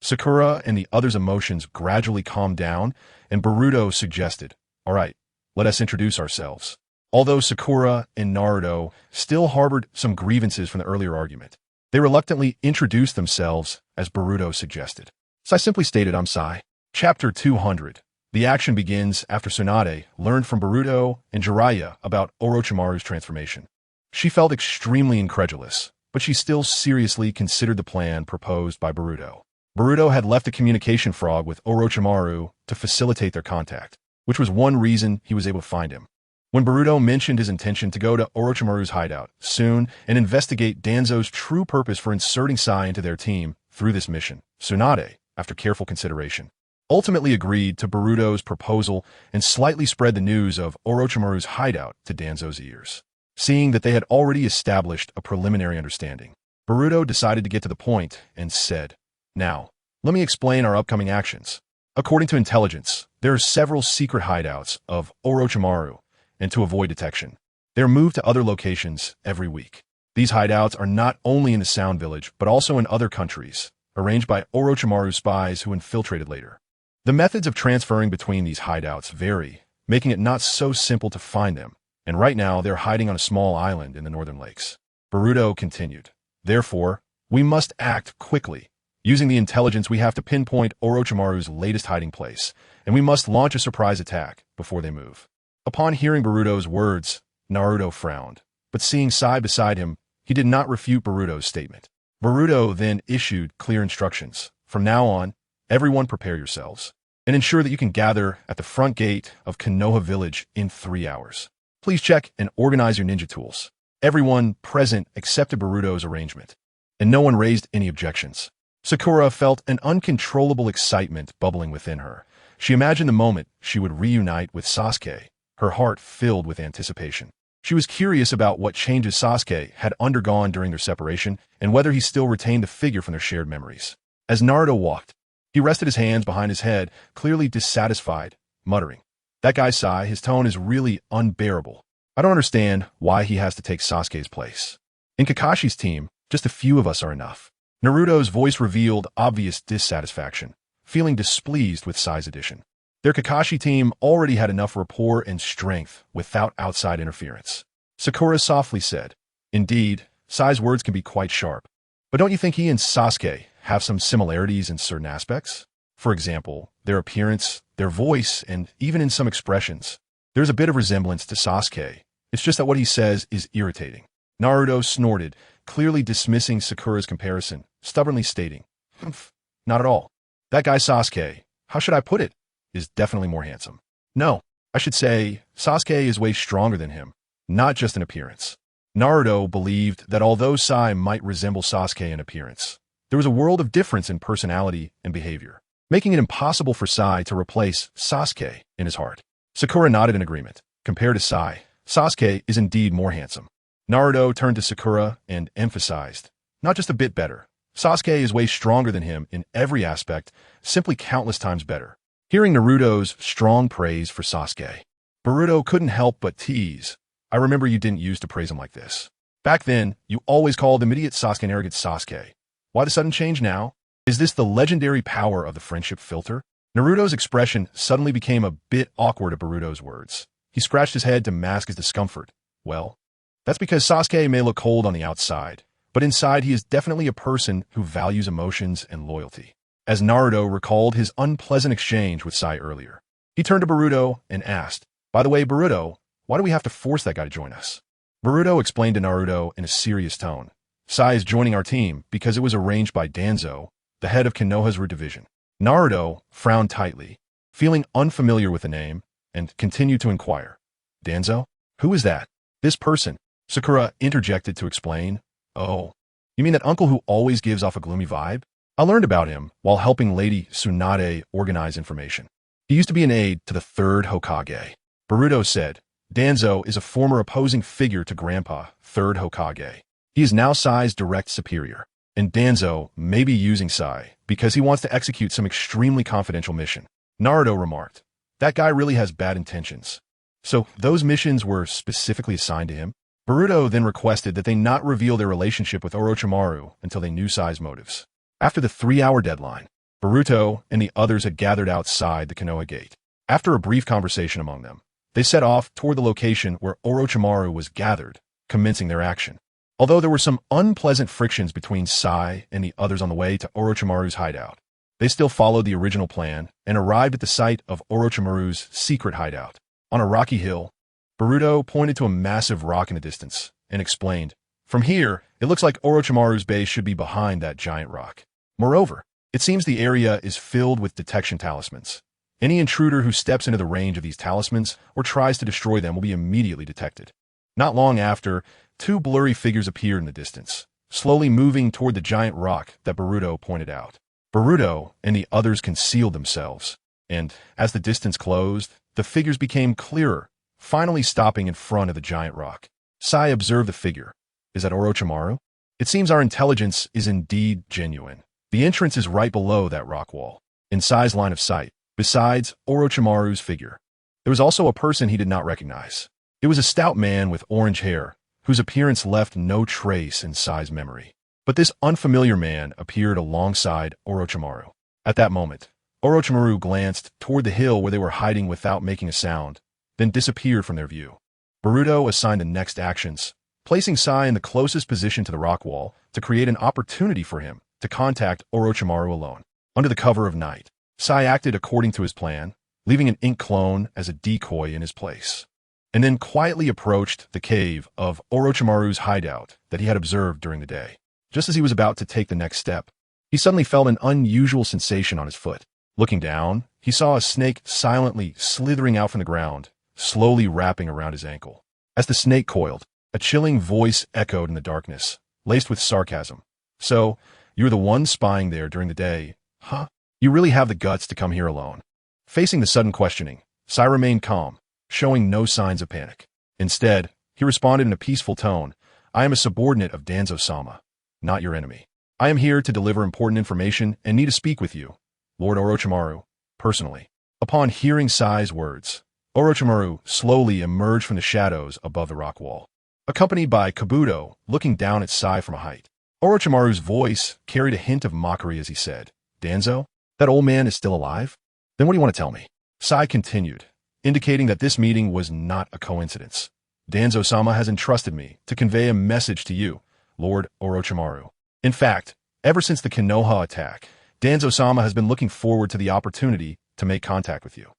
Sakura and the others' emotions gradually calmed down, and Boruto suggested, "All right, let us introduce ourselves." Although Sakura and Naruto still harbored some grievances from the earlier argument, they reluctantly introduced themselves as Boruto suggested. Sai simply stated, "I'm Sai." Chapter 200. The action begins after Tsunade learned from Boruto and Jiraiya about Orochimaru's transformation. She felt extremely incredulous, but she still seriously considered the plan proposed by Boruto. Boruto had left a communication frog with Orochimaru to facilitate their contact, which was one reason he was able to find him. When Boruto mentioned his intention to go to Orochimaru's hideout soon and investigate Danzo's true purpose for inserting Sai into their team through this mission, Tsunade, after careful consideration, ultimately agreed to Boruto's proposal and slightly spread the news of Orochimaru's hideout to Danzo's ears. Seeing that they had already established a preliminary understanding, Boruto decided to get to the point and said, "Now, let me explain our upcoming actions. According to intelligence, there are several secret hideouts of Orochimaru, and to avoid detection, they are moved to other locations every week. These hideouts are not only in the Sound Village, but also in other countries, arranged by Orochimaru's spies who infiltrated later. The methods of transferring between these hideouts vary, making it not so simple to find them, and right now they're hiding on a small island in the northern lakes." Boruto continued, "Therefore, we must act quickly. Using the intelligence, we have to pinpoint Orochimaru's latest hiding place, and we must launch a surprise attack before they move." Upon hearing Boruto's words, Naruto frowned, but seeing Sai beside him, he did not refute Boruto's statement. Boruto then issued clear instructions. "From now on, everyone prepare yourselves, and ensure that you can gather at the front gate of Konoha Village in 3 hours. Please check and organize your ninja tools." Everyone present accepted Boruto's arrangement, and no one raised any objections. Sakura felt an uncontrollable excitement bubbling within her. She imagined the moment she would reunite with Sasuke, her heart filled with anticipation. She was curious about what changes Sasuke had undergone during their separation and whether he still retained the figure from their shared memories. As Naruto walked, he rested his hands behind his head, clearly dissatisfied, muttering, "That guy Sai, his tone is really unbearable. I don't understand why he has to take Sasuke's place. In Kakashi's team, just a few of us are enough." Naruto's voice revealed obvious dissatisfaction, feeling displeased with Sai's addition. Their Kakashi team already had enough rapport and strength without outside interference. Sakura softly said, "Indeed, Sai's words can be quite sharp. But don't you think he and Sasuke have some similarities in certain aspects? For example, their appearance, their voice, and even in some expressions. There's a bit of resemblance to Sasuke. It's just that what he says is irritating." Naruto snorted, clearly dismissing Sakura's comparison, stubbornly stating, "Humph, not at all. That guy Sasuke, how should I put it, is definitely more handsome. No, I should say Sasuke is way stronger than him, not just in appearance." Naruto believed that although Sai might resemble Sasuke in appearance, there was a world of difference in personality and behavior, making it impossible for Sai to replace Sasuke in his heart. Sakura nodded in agreement. Compared to Sai, Sasuke is indeed more handsome. Naruto turned to Sakura and emphasized, "Not just a bit better. Sasuke is way stronger than him in every aspect, simply countless times better." Hearing Naruto's strong praise for Sasuke, Boruto couldn't help but tease, "I remember you didn't used to praise him like this. Back then, you always called him idiot Sasuke and arrogant Sasuke. Why the sudden change now? Is this the legendary power of the friendship filter?" Naruto's expression suddenly became a bit awkward at Boruto's words. He scratched his head to mask his discomfort. "Well, that's because Sasuke may look cold on the outside, but inside he is definitely a person who values emotions and loyalty." As Naruto recalled his unpleasant exchange with Sai earlier, he turned to Boruto and asked, "By the way, Boruto, why do we have to force that guy to join us?" Boruto explained to Naruto in a serious tone. Sai is joining our team because it was arranged by Danzo, the head of Konoha's root division. Naruto frowned tightly, feeling unfamiliar with the name, and continued to inquire. Danzo? Who is that? This person, Sakura interjected to explain. Oh, you mean that uncle who always gives off a gloomy vibe? I learned about him while helping Lady Tsunade organize information. He used to be an aide to the third Hokage. Boruto said, Danzo is a former opposing figure to Grandpa, third Hokage. He is now Sai's direct superior, and Danzo may be using Sai because he wants to execute some extremely confidential mission. Naruto remarked, that guy really has bad intentions. So those missions were specifically assigned to him? Boruto then requested that they not reveal their relationship with Orochimaru until they knew Sai's motives. After the 3-hour deadline, Boruto and the others had gathered outside the Konoha gate. After a brief conversation among them, they set off toward the location where Orochimaru was gathered, commencing their action. Although there were some unpleasant frictions between Sai and the others on the way to Orochimaru's hideout, they still followed the original plan and arrived at the site of Orochimaru's secret hideout. On a rocky hill, Boruto pointed to a massive rock in the distance and explained, from here, it looks like Orochimaru's base should be behind that giant rock. Moreover, it seems the area is filled with detection talismans. Any intruder who steps into the range of these talismans or tries to destroy them will be immediately detected. Not long after, 2 blurry figures appeared in the distance, slowly moving toward the giant rock that Boruto pointed out. Boruto and the others concealed themselves, and as the distance closed, the figures became clearer, finally stopping in front of the giant rock. Sai observed the figure. Is that Orochimaru? It seems our intelligence is indeed genuine. The entrance is right below that rock wall, in Sai's line of sight, besides Orochimaru's figure. There was also a person he did not recognize. It was a stout man with orange hair, whose appearance left no trace in Sai's memory. But this unfamiliar man appeared alongside Orochimaru. At that moment, Orochimaru glanced toward the hill where they were hiding without making a sound, then disappeared from their view. Boruto assigned the next actions, placing Sai in the closest position to the rock wall to create an opportunity for him to contact Orochimaru alone. Under the cover of night, Sai acted according to his plan, leaving an ink clone as a decoy in his place, and then quietly approached the cave of Orochimaru's hideout that he had observed during the day. Just as he was about to take the next step, he suddenly felt an unusual sensation on his foot. Looking down, he saw a snake silently slithering out from the ground, slowly wrapping around his ankle. As the snake coiled, a chilling voice echoed in the darkness, laced with sarcasm. So, you're the one spying there during the day, huh? You really have the guts to come here alone. Facing the sudden questioning, Sai remained calm, showing no signs of panic. Instead, he responded in a peaceful tone, I am a subordinate of Danzo-sama, not your enemy. I am here to deliver important information and need to speak with you, Lord Orochimaru, personally. Upon hearing Sai's words, Orochimaru slowly emerged from the shadows above the rock wall, accompanied by Kabuto looking down at Sai from a height. Orochimaru's voice carried a hint of mockery as he said, Danzo, that old man is still alive? Then what do you want to tell me? Sai continued, indicating that this meeting was not a coincidence. Danzo-sama has entrusted me to convey a message to you, Lord Orochimaru. In fact, ever since the Konoha attack, Danzo-sama has been looking forward to the opportunity to make contact with you.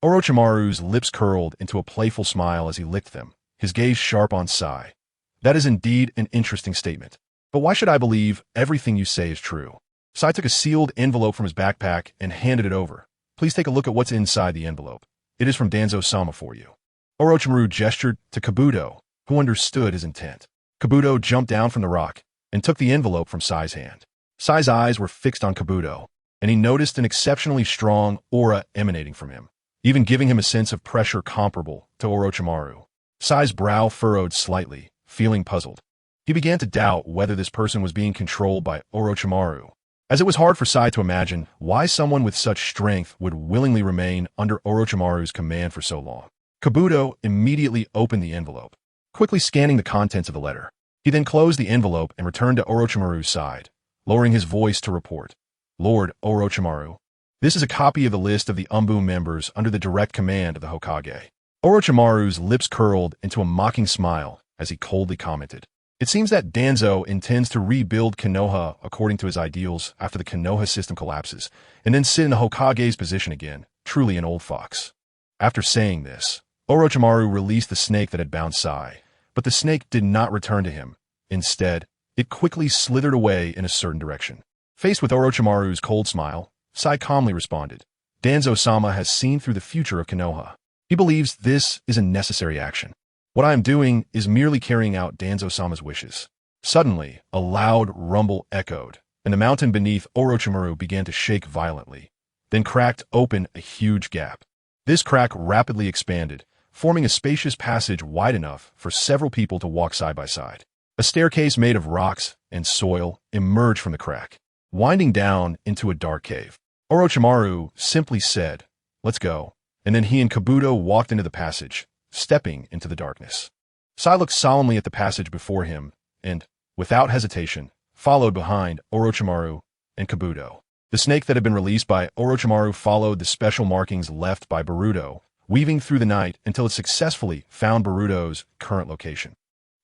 Orochimaru's lips curled into a playful smile as he licked them, his gaze sharp on Sai. That is indeed an interesting statement. But why should I believe everything you say is true? Sai took a sealed envelope from his backpack and handed it over. Please take a look at what's inside the envelope. It is from Danzo-sama for you. Orochimaru gestured to Kabuto, who understood his intent. Kabuto jumped down from the rock and took the envelope from Sai's hand. Sai's eyes were fixed on Kabuto, and he noticed an exceptionally strong aura emanating from him, even giving him a sense of pressure comparable to Orochimaru. Sai's brow furrowed slightly, feeling puzzled. He began to doubt whether this person was being controlled by Orochimaru, as it was hard for Sai to imagine why someone with such strength would willingly remain under Orochimaru's command for so long. Kabuto immediately opened the envelope, quickly scanning the contents of the letter. He then closed the envelope and returned to Orochimaru's side, lowering his voice to report, Lord Orochimaru, this is a copy of the list of the Umbu members under the direct command of the Hokage. Orochimaru's lips curled into a mocking smile as he coldly commented, It seems that Danzo intends to rebuild Konoha according to his ideals after the Konoha system collapses, and then sit in the Hokage's position again, truly an old fox. After saying this, Orochimaru released the snake that had bound Sai, But the snake did not return to him. Instead, it quickly slithered away in a certain direction. Faced with Orochimaru's cold smile, Sai calmly responded, Danzo-sama has seen through the future of Konoha. He believes this is a necessary action. What I am doing is merely carrying out Danzo-sama's wishes. Suddenly, a loud rumble echoed, and the mountain beneath Orochimaru began to shake violently, then cracked open a huge gap. This crack rapidly expanded, forming a spacious passage wide enough for several people to walk side by side. A staircase made of rocks and soil emerged from the crack, winding down into a dark cave. Orochimaru simply said, "Let's go," and then he and Kabuto walked into the passage, stepping into the darkness. Sai looked solemnly at the passage before him and, without hesitation, followed behind Orochimaru and Kabuto. The snake that had been released by Orochimaru followed the special markings left by Boruto, weaving through the night until it successfully found Boruto's current location.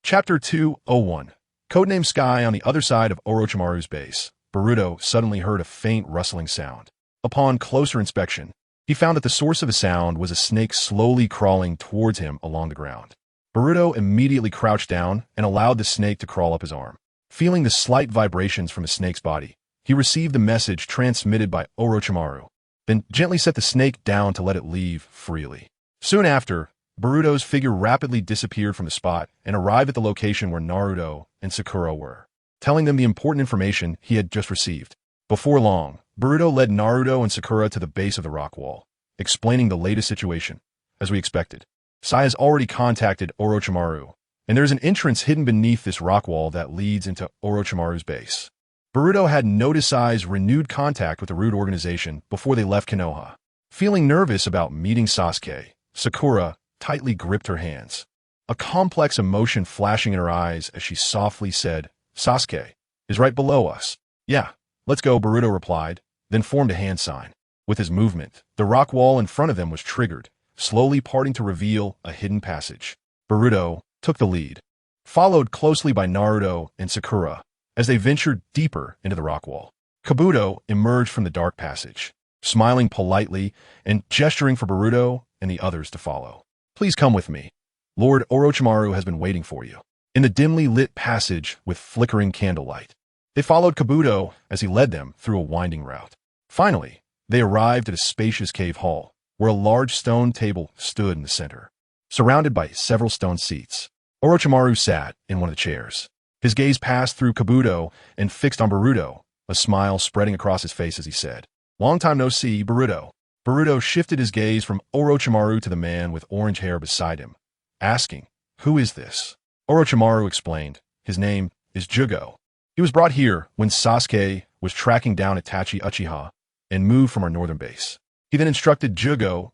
Chapter 201. Codename Sky. On the other side of Orochimaru's base, Boruto suddenly heard a faint rustling sound. Upon closer inspection, he found that the source of the sound was a snake slowly crawling towards him along the ground. Boruto immediately crouched down and allowed the snake to crawl up his arm. Feeling the slight vibrations from the snake's body, he received the message transmitted by Orochimaru, then gently set the snake down to let it leave freely. Soon after, Boruto's figure rapidly disappeared from the spot and arrived at the location where Naruto and Sakura were, telling them the important information he had just received. Before long, Boruto led Naruto and Sakura to the base of the rock wall, explaining the latest situation. As we expected, Sai has already contacted Orochimaru, and there is an entrance hidden beneath this rock wall that leads into Orochimaru's base. Boruto had noticed Sai's renewed contact with the Root organization before they left Konoha. Feeling nervous about meeting Sasuke, Sakura tightly gripped her hands, a complex emotion flashing in her eyes as she softly said, "Sasuke is right below us." "Yeah, let's go," Boruto replied, then formed a hand sign. With his movement, the rock wall in front of them was triggered, slowly parting to reveal a hidden passage. Boruto took the lead, followed closely by Naruto and Sakura as they ventured deeper into the rock wall. Kabuto emerged from the dark passage, smiling politely and gesturing for Boruto and the others to follow. "Please come with me. Lord Orochimaru has been waiting for you." In the dimly lit passage with flickering candlelight, they followed Kabuto as he led them through a winding route. Finally, they arrived at a spacious cave hall, where a large stone table stood in the center, surrounded by several stone seats. Orochimaru sat in one of the chairs. His gaze passed through Kabuto and fixed on Boruto, a smile spreading across his face as he said, "Long time no see, Boruto." Boruto shifted his gaze from Orochimaru to the man with orange hair beside him, asking, "Who is this?" Orochimaru explained, "His name is Jugo. He was brought here when Sasuke was tracking down Itachi Uchiha and moved from our northern base. He then instructed Jugo,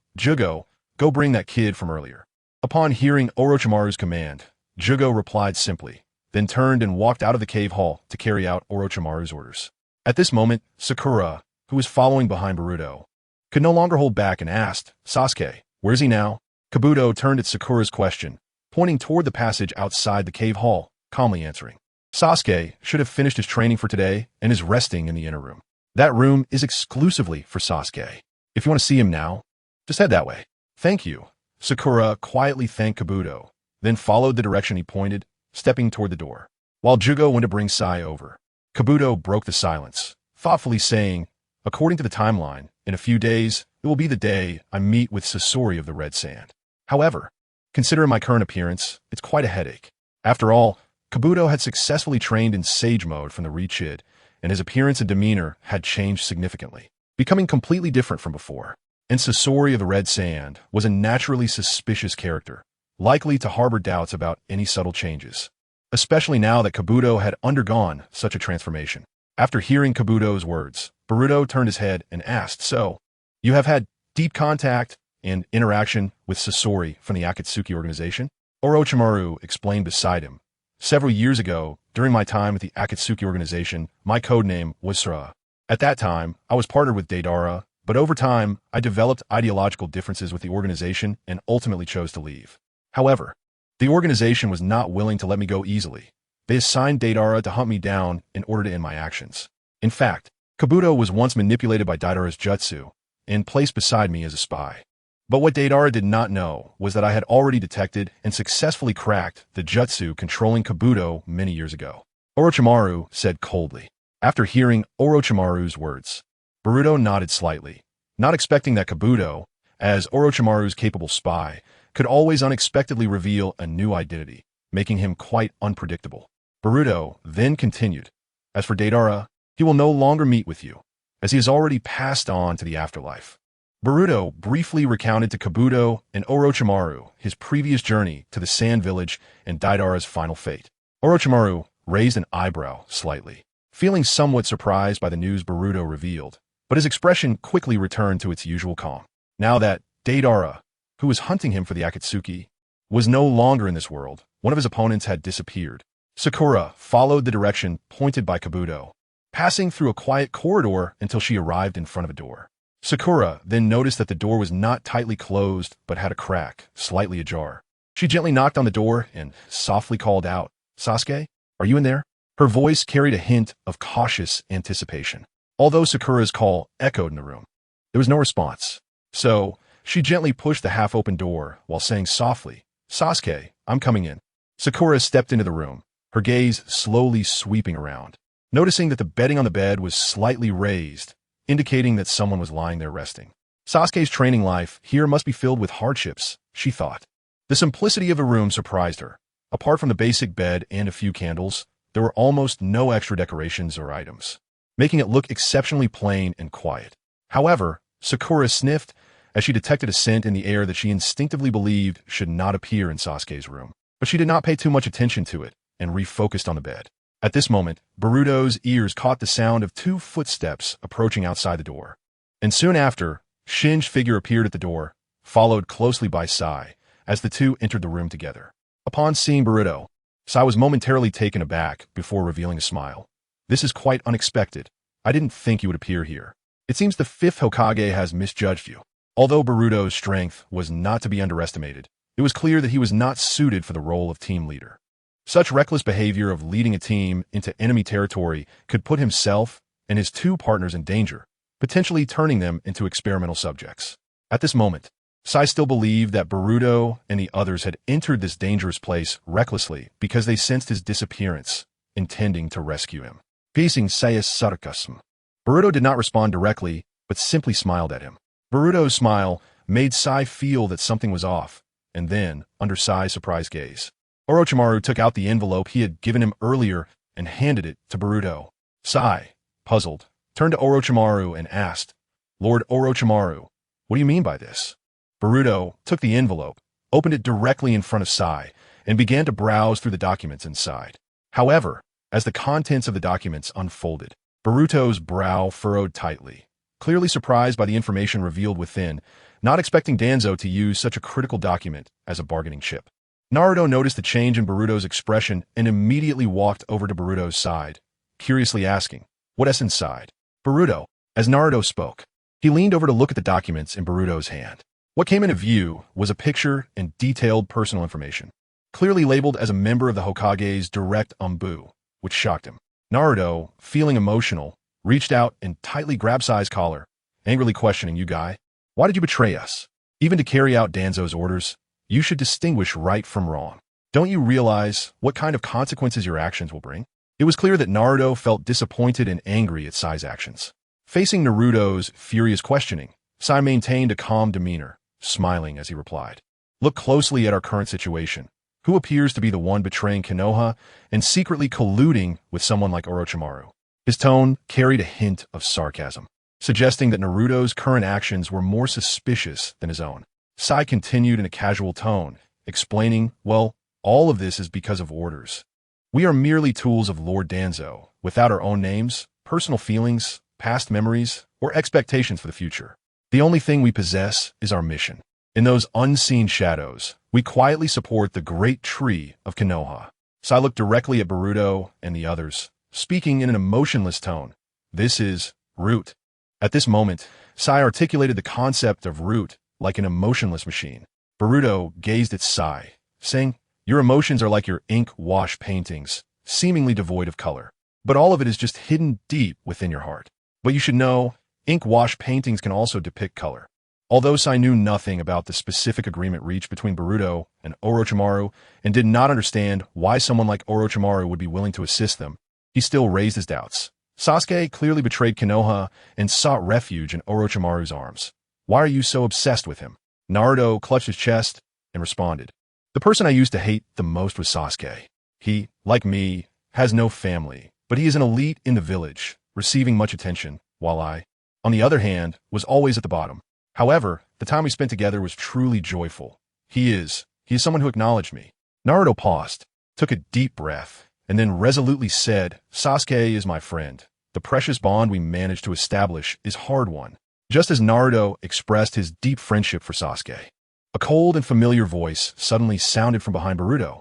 go bring that kid from earlier." Upon hearing Orochimaru's command, Jugo replied simply, then turned and walked out of the cave hall to carry out Orochimaru's orders. At this moment, Sakura, who was following behind Boruto, could no longer hold back and asked, "Sasuke, where is he now?" Kabuto turned at Sakura's question, pointing toward the passage outside the cave hall, calmly answering, "Sasuke should have finished his training for today and is resting in the inner room. That room is exclusively for Sasuke. If you want to see him now, just head that way." "Thank you." Sakura quietly thanked Kabuto, then followed the direction he pointed, stepping toward the door. While Jugo went to bring Sai over, Kabuto broke the silence, thoughtfully saying, "According to the timeline, in a few days, it will be the day I meet with Sasori of the Red Sand. However, considering my current appearance, it's quite a headache." After all, Kabuto had successfully trained in Sage Mode from the Reachid, and his appearance and demeanor had changed significantly, becoming completely different from before. And Sasori of the Red Sand was a naturally suspicious character, likely to harbor doubts about any subtle changes, especially now that Kabuto had undergone such a transformation. After hearing Kabuto's words, Boruto turned his head and asked, "So, you have had deep contact and interaction with Sasori from the Akatsuki organization?" Orochimaru explained beside him, "Several years ago, during my time with the Akatsuki organization, my codename was Sura. At that time, I was partnered with Deidara, but over time, I developed ideological differences with the organization and ultimately chose to leave. However, the organization was not willing to let me go easily. They assigned Deidara to hunt me down in order to end my actions. In fact, Kabuto was once manipulated by Deidara's jutsu and placed beside me as a spy. But what Deidara did not know was that I had already detected and successfully cracked the jutsu controlling Kabuto many years ago. Orochimaru said coldly. After hearing Orochimaru's words, Boruto nodded slightly, not expecting that Kabuto, as Orochimaru's capable spy, could always unexpectedly reveal a new identity, making him quite unpredictable. Boruto then continued, "As for Deidara, he will no longer meet with you, as he has already passed on to the afterlife." Boruto briefly recounted to Kabuto and Orochimaru his previous journey to the Sand Village and Deidara's final fate. Orochimaru raised an eyebrow slightly, feeling somewhat surprised by the news Boruto revealed, but his expression quickly returned to its usual calm. Now that Deidara, who was hunting him for the Akatsuki, was no longer in this world, one of his opponents had disappeared. Sakura followed the direction pointed by Kabuto, passing through a quiet corridor until she arrived in front of a door. Sakura then noticed that the door was not tightly closed but had a crack, slightly ajar. She gently knocked on the door and softly called out, "Sasuke, are you in there?" Her voice carried a hint of cautious anticipation. Although Sakura's call echoed in the room, there was no response. So, she gently pushed the half-open door while saying softly, "Sasuke, I'm coming in." Sakura stepped into the room, her gaze slowly sweeping around, noticing that the bedding on the bed was slightly raised, indicating that someone was lying there resting. Sasuke's training life here must be filled with hardships, she thought. The simplicity of the room surprised her. Apart from the basic bed and a few candles, there were almost no extra decorations or items, making it look exceptionally plain and quiet. However, Sakura sniffed as she detected a scent in the air that she instinctively believed should not appear in Sasuke's room. But she did not pay too much attention to it and refocused on the bed. At this moment, Boruto's ears caught the sound of 2 footsteps approaching outside the door. And soon after, Shin's figure appeared at the door, followed closely by Sai, as the two entered the room together. Upon seeing Boruto, Sai was momentarily taken aback before revealing a smile. "This is quite unexpected. I didn't think you would appear here. It seems the 5th Hokage has misjudged you." Although Boruto's strength was not to be underestimated, it was clear that he was not suited for the role of team leader. Such reckless behavior of leading a team into enemy territory could put himself and his 2 partners in danger, potentially turning them into experimental subjects. At this moment, Sai still believed that Boruto and the others had entered this dangerous place recklessly because they sensed his disappearance, intending to rescue him. Piecing Sai's sarcasm. Boruto did not respond directly, but simply smiled at him. Boruto's smile made Sai feel that something was off, and then, under Sai's surprised gaze, Orochimaru took out the envelope he had given him earlier and handed it to Boruto. Sai, puzzled, turned to Orochimaru and asked, "Lord Orochimaru, what do you mean by this?" Boruto took the envelope, opened it directly in front of Sai, and began to browse through the documents inside. However, as the contents of the documents unfolded, Boruto's brow furrowed tightly, clearly surprised by the information revealed within, not expecting Danzo to use such a critical document as a bargaining chip. Naruto noticed the change in Boruto's expression and immediately walked over to Boruto's side, curiously asking, "What's inside?" "Boruto," as Naruto spoke. He leaned over to look at the documents in Boruto's hand. What came into view was a picture and detailed personal information, clearly labeled as a member of the Hokage's direct umbu, which shocked him. Naruto, feeling emotional, reached out and tightly grabbed Sai's collar, angrily questioning, "You guy, why did you betray us? Even to carry out Danzo's orders, you should distinguish right from wrong. Don't you realize what kind of consequences your actions will bring?" It was clear that Naruto felt disappointed and angry at Sai's actions. Facing Naruto's furious questioning, Sai maintained a calm demeanor, smiling as he replied, "Look closely at our current situation. Who appears to be the one betraying Konoha and secretly colluding with someone like Orochimaru?" His tone carried a hint of sarcasm, suggesting that Naruto's current actions were more suspicious than his own. Sai continued in a casual tone, explaining, "Well, all of this is because of orders. We are merely tools of Lord Danzo, without our own names, personal feelings, past memories, or expectations for the future. The only thing we possess is our mission. In those unseen shadows, we quietly support the great tree of Konoha." Sai looked directly at Boruto and the others, speaking in an emotionless tone. "This is Root." At this moment, Sai articulated the concept of Root like an emotionless machine. Boruto gazed at Sai, saying, "Your emotions are like your ink wash paintings, seemingly devoid of color. But all of it is just hidden deep within your heart. But you should know, ink wash paintings can also depict color." Although Sai knew nothing about the specific agreement reached between Boruto and Orochimaru and did not understand why someone like Orochimaru would be willing to assist them, he still raised his doubts. Sasuke clearly betrayed Konoha and sought refuge in Orochimaru's arms. Why are you so obsessed with him? Naruto clutched his chest and responded. The person I used to hate the most was Sasuke. He, like me, has no family, but he is an elite in the village, receiving much attention, while I, on the other hand, was always at the bottom. However, the time we spent together was truly joyful. He is someone who acknowledged me. Naruto paused, took a deep breath, and then resolutely said, Sasuke is my friend. The precious bond we managed to establish is hard-won. Just as Naruto expressed his deep friendship for Sasuke, a cold and familiar voice suddenly sounded from behind Boruto.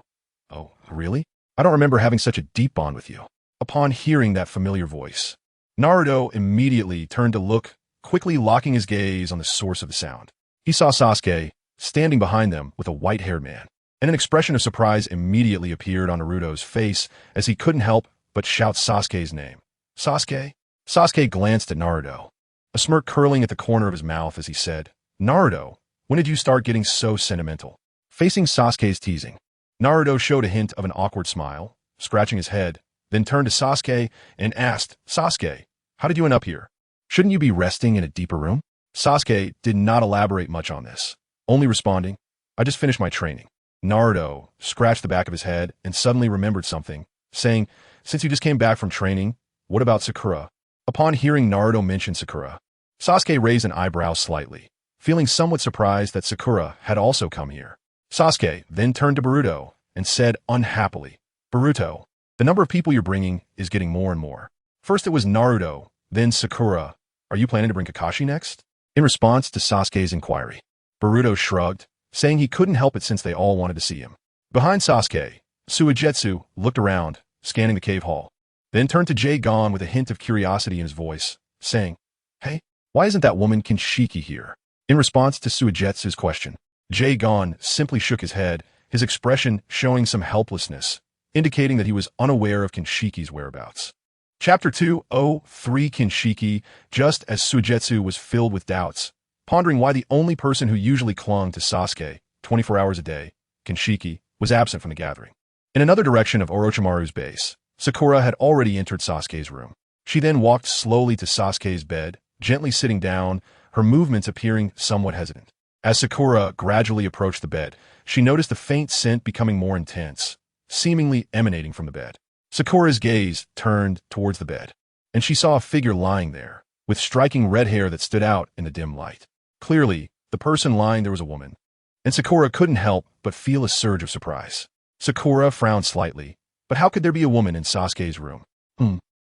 Oh, really? I don't remember having such a deep bond with you. Upon hearing that familiar voice, Naruto immediately turned to look, quickly locking his gaze on the source of the sound. He saw Sasuke standing behind them with a white-haired man, and an expression of surprise immediately appeared on Naruto's face as he couldn't help but shout Sasuke's name. Sasuke? Sasuke glanced at Naruto, a smirk curling at the corner of his mouth as he said, Naruto, when did you start getting so sentimental? Facing Sasuke's teasing, Naruto showed a hint of an awkward smile, scratching his head, then turned to Sasuke and asked, Sasuke, how did you end up here? Shouldn't you be resting in a deeper room? Sasuke did not elaborate much on this, only responding, I just finished my training. Naruto scratched the back of his head and suddenly remembered something, saying, since you just came back from training, what about Sakura? Upon hearing Naruto mention Sakura, Sasuke raised an eyebrow slightly, feeling somewhat surprised that Sakura had also come here. Sasuke then turned to Boruto and said unhappily, Boruto, the number of people you're bringing is getting more and more. First it was Naruto, then Sakura. Are you planning to bring Kakashi next? In response to Sasuke's inquiry, Boruto shrugged, saying he couldn't help it since they all wanted to see him. Behind Sasuke, Suigetsu looked around, scanning the cave hall, then turned to Jae-gon with a hint of curiosity in his voice, saying, Hey, why isn't that woman Kinshiki here? In response to Suigetsu's question, Jae-gon simply shook his head, his expression showing some helplessness, indicating that he was unaware of Kinshiki's whereabouts. Chapter 203 Kinshiki. Just as Suigetsu was filled with doubts, pondering why the only person who usually clung to Sasuke 24 hours a day, Kinshiki, was absent from the gathering. In another direction of Orochimaru's base, Sakura had already entered Sasuke's room. She then walked slowly to Sasuke's bed, gently sitting down, her movements appearing somewhat hesitant. As Sakura gradually approached the bed, she noticed the faint scent becoming more intense, seemingly emanating from the bed. Sakura's gaze turned towards the bed, and she saw a figure lying there, with striking red hair that stood out in the dim light. Clearly, the person lying there was a woman, and Sakura couldn't help but feel a surge of surprise. Sakura frowned slightly, but how could there be a woman in Sasuke's room?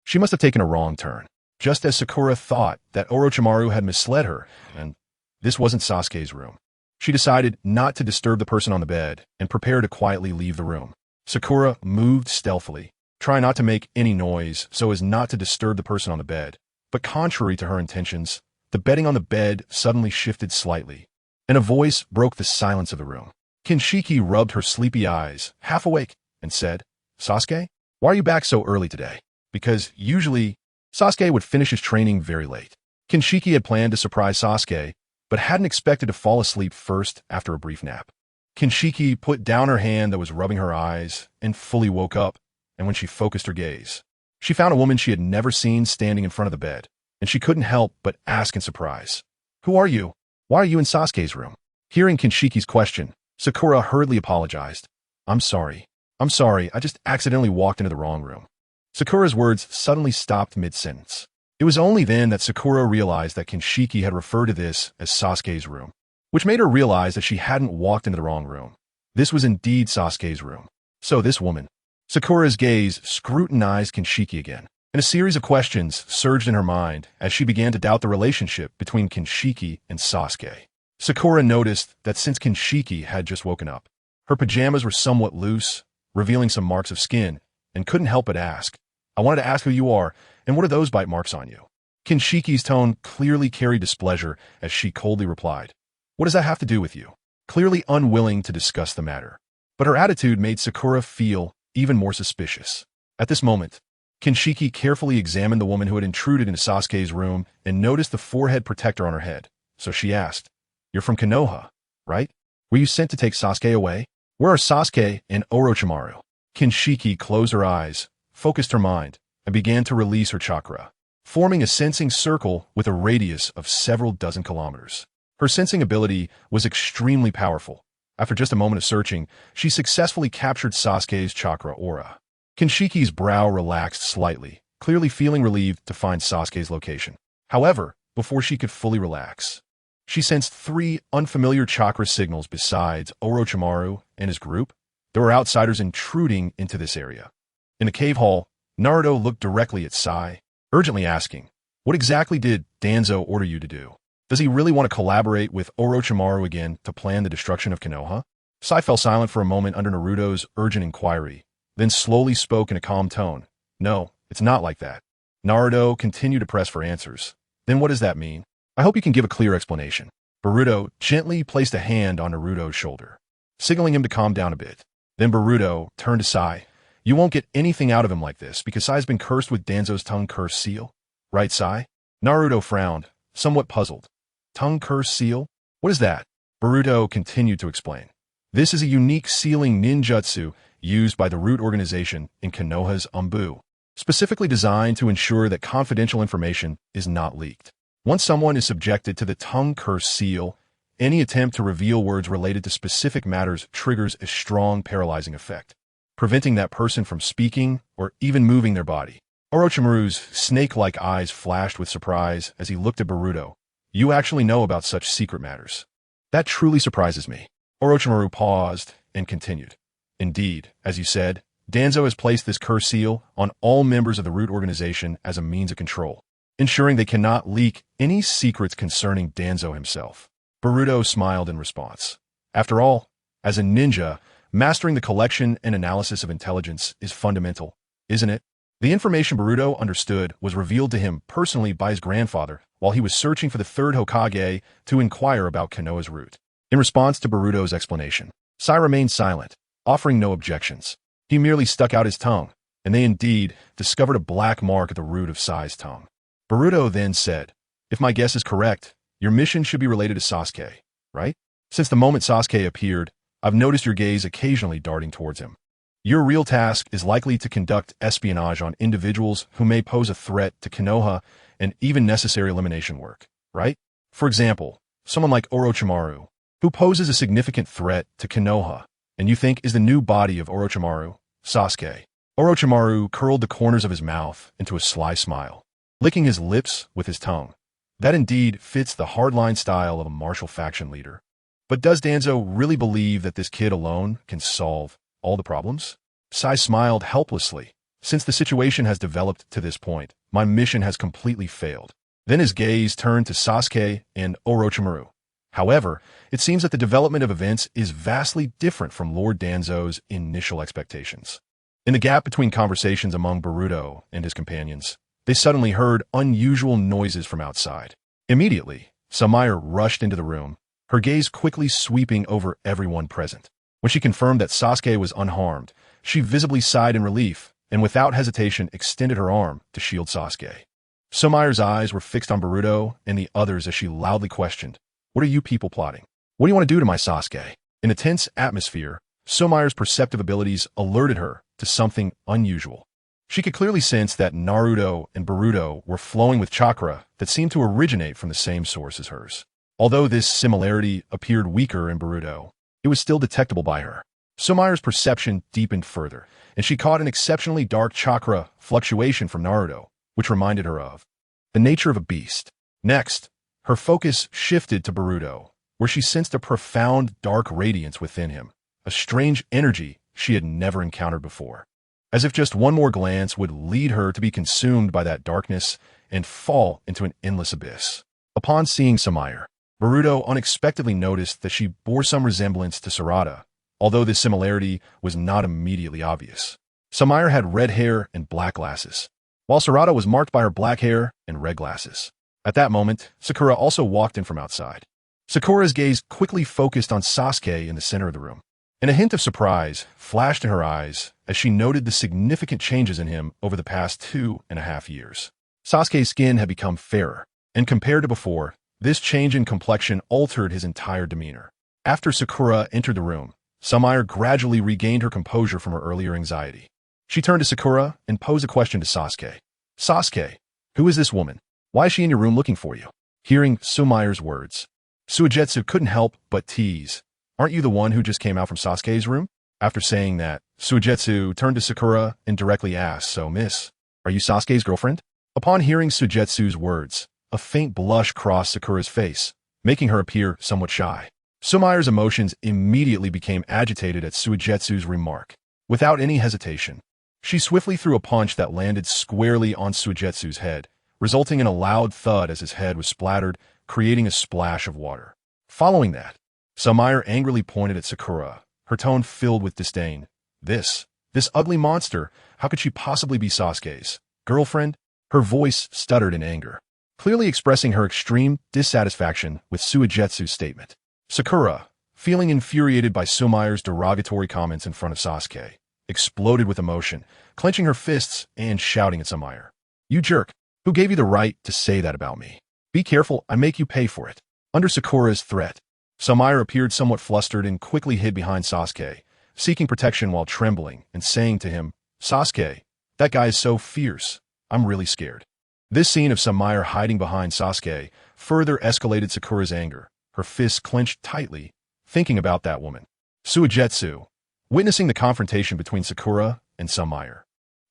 She must have taken a wrong turn. Just as Sakura thought that Orochimaru had misled her, and this wasn't Sasuke's room. She decided not to disturb the person on the bed and prepared to quietly leave the room. Sakura moved stealthily, trying not to make any noise so as not to disturb the person on the bed. But contrary to her intentions, the bedding on the bed suddenly shifted slightly, and a voice broke the silence of the room. Kinshiki rubbed her sleepy eyes, half awake, and said, Sasuke, why are you back so early today? Because usually, Sasuke would finish his training very late. Kinshiki had planned to surprise Sasuke, but hadn't expected to fall asleep first after a brief nap. Kinshiki put down her hand that was rubbing her eyes and fully woke up, and when she focused her gaze, she found a woman she had never seen standing in front of the bed, and she couldn't help but ask in surprise, Who are you? Why are you in Sasuke's room? Hearing Kinshiki's question, Sakura hurriedly apologized. I'm sorry, I just accidentally walked into the wrong room. Sakura's words suddenly stopped mid-sentence. It was only then that Sakura realized that Kinshiki had referred to this as Sasuke's room, which made her realize that she hadn't walked into the wrong room. This was indeed Sasuke's room. So this woman. Sakura's gaze scrutinized Kinshiki again, and a series of questions surged in her mind as she began to doubt the relationship between Kinshiki and Sasuke. Sakura noticed that since Kinshiki had just woken up, her pajamas were somewhat loose, revealing some marks of skin, and couldn't help but ask, I wanted to ask who you are, and what are those bite marks on you? Kinshiki's tone clearly carried displeasure as she coldly replied, What does that have to do with you? Clearly unwilling to discuss the matter. But her attitude made Sakura feel even more suspicious. At this moment, Kinshiki carefully examined the woman who had intruded into Sasuke's room and noticed the forehead protector on her head. So she asked, You're from Konoha, right? Were you sent to take Sasuke away? Where are Sasuke and Orochimaru? Kinshiki closed her eyes, focused her mind, and began to release her chakra, forming a sensing circle with a radius of several dozen kilometers. Her sensing ability was extremely powerful. After just a moment of searching, she successfully captured Sasuke's chakra aura. Kinshiki's brow relaxed slightly, clearly feeling relieved to find Sasuke's location. However, before she could fully relax, she sensed 3 unfamiliar chakra signals besides Orochimaru and his group. There were outsiders intruding into this area. In the cave hall, Naruto looked directly at Sai, urgently asking, "What exactly did Danzo order you to do? Does he really want to collaborate with Orochimaru again to plan the destruction of Konoha?" Sai fell silent for a moment under Naruto's urgent inquiry, then slowly spoke in a calm tone. "No, it's not like that." Naruto continued to press for answers. "Then what does that mean? I hope you can give a clear explanation." Boruto gently placed a hand on Naruto's shoulder, signaling him to calm down a bit. Then Boruto turned to Sai. "You won't get anything out of him like this because Sai's been cursed with Danzo's tongue curse seal. Right, Sai?" Naruto frowned, somewhat puzzled. "Tongue curse seal? What is that?" Boruto continued to explain. "This is a unique sealing ninjutsu used by the Root organization in Konoha's Umbu, specifically designed to ensure that confidential information is not leaked. Once someone is subjected to the tongue curse seal, any attempt to reveal words related to specific matters triggers a strong paralyzing effect, preventing that person from speaking or even moving their body." Orochimaru's snake-like eyes flashed with surprise as he looked at Boruto. "You actually know about such secret matters. That truly surprises me." Orochimaru paused and continued. "Indeed, as you said, Danzo has placed this curse seal on all members of the Root organization as a means of control, ensuring they cannot leak any secrets concerning Danzo himself." Boruto smiled in response. After all, as a ninja, mastering the collection and analysis of intelligence is fundamental, isn't it? The information Boruto understood was revealed to him personally by his grandfather while he was searching for the third Hokage to inquire about Konoha's root. In response to Boruto's explanation, Sai remained silent, offering no objections. He merely stuck out his tongue, and they indeed discovered a black mark at the root of Sai's tongue. Boruto then said, "If my guess is correct, your mission should be related to Sasuke, right? Since the moment Sasuke appeared, I've noticed your gaze occasionally darting towards him. Your real task is likely to conduct espionage on individuals who may pose a threat to Konoha and even necessary elimination work, right? For example, someone like Orochimaru, who poses a significant threat to Konoha, and you think is the new body of Orochimaru, Sasuke." Orochimaru curled the corners of his mouth into a sly smile, licking his lips with his tongue. That indeed fits the hardline style of a martial faction leader. But does Danzo really believe that this kid alone can solve all the problems? Sai smiled helplessly. "Since the situation has developed to this point, my mission has completely failed." Then his gaze turned to Sasuke and Orochimaru. "However, it seems that the development of events is vastly different from Lord Danzo's initial expectations." In the gap between conversations among Boruto and his companions, they suddenly heard unusual noises from outside. Immediately, Samaire rushed into the room, her gaze quickly sweeping over everyone present. When she confirmed that Sasuke was unharmed, she visibly sighed in relief and without hesitation extended her arm to shield Sasuke. Samaire's eyes were fixed on Boruto and the others as she loudly questioned, "What are you people plotting? What do you want to do to my Sasuke?" In the tense atmosphere, Samaire's perceptive abilities alerted her to something unusual. She could clearly sense that Naruto and Boruto were flowing with chakra that seemed to originate from the same source as hers. Although this similarity appeared weaker in Boruto, it was still detectable by her. Samaire's perception deepened further, and she caught an exceptionally dark chakra fluctuation from Naruto, which reminded her of the nature of a beast. Next, her focus shifted to Boruto, where she sensed a profound dark radiance within him, a strange energy she had never encountered before. As if just one more glance would lead her to be consumed by that darkness and fall into an endless abyss. Upon seeing Samaire, Boruto unexpectedly noticed that she bore some resemblance to Sarada, although this similarity was not immediately obvious. Samaire had red hair and black glasses, while Sarada was marked by her black hair and red glasses. At that moment, Sakura also walked in from outside. Sakura's gaze quickly focused on Sasuke in the center of the room, and a hint of surprise flashed in her eyes as she noted the significant changes in him over the past 2.5 years. Sasuke's skin had become fairer, and compared to before, This change in complexion altered his entire demeanor. After Sakura entered the room, Sumire gradually regained her composure from her earlier anxiety. She turned to Sakura and posed a question to Sasuke. Sasuke, who is this woman? Why is she in your room looking for you? Hearing Sumire's words, Suigetsu couldn't help but tease. Aren't you the one who just came out from Sasuke's room? After saying that, Suigetsu turned to Sakura and directly asked, So miss, are you Sasuke's girlfriend? Upon hearing Suigetsu's words, a faint blush crossed Sakura's face, making her appear somewhat shy. Sumire's emotions immediately became agitated at Suigetsu's remark. Without any hesitation, she swiftly threw a punch that landed squarely on Suigetsu's head, resulting in a loud thud as his head was splattered, creating a splash of water. Following that, Sumire angrily pointed at Sakura, her tone filled with disdain. This ugly monster, how could she possibly be Sasuke's girlfriend? Her voice stuttered in anger, clearly expressing her extreme dissatisfaction with Suigetsu's statement. Sakura, feeling infuriated by Sumire's derogatory comments in front of Sasuke, exploded with emotion, clenching her fists and shouting at Sumire. You jerk, who gave you the right to say that about me? Be careful, I make you pay for it. Under Sakura's threat, Sumire appeared somewhat flustered and quickly hid behind Sasuke, seeking protection while trembling and saying to him, Sasuke, that guy is so fierce, I'm really scared. This scene of Sumire hiding behind Sasuke further escalated Sakura's anger, her fists clenched tightly, thinking about that woman. Suigetsu, witnessing the confrontation between Sakura and Sumire,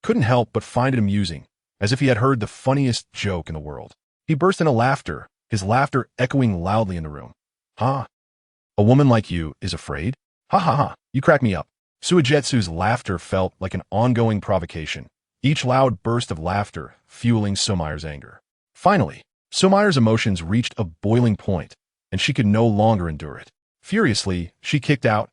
couldn't help but find it amusing, as if he had heard the funniest joke in the world. He burst into laughter, his laughter echoing loudly in the room. Huh? A woman like you is afraid? Ha ha ha, you crack me up. Suigetsu's laughter felt like an ongoing provocation, each loud burst of laughter fueling Sumire's anger. Finally, Sumire's emotions reached a boiling point, and she could no longer endure it. Furiously, she kicked out,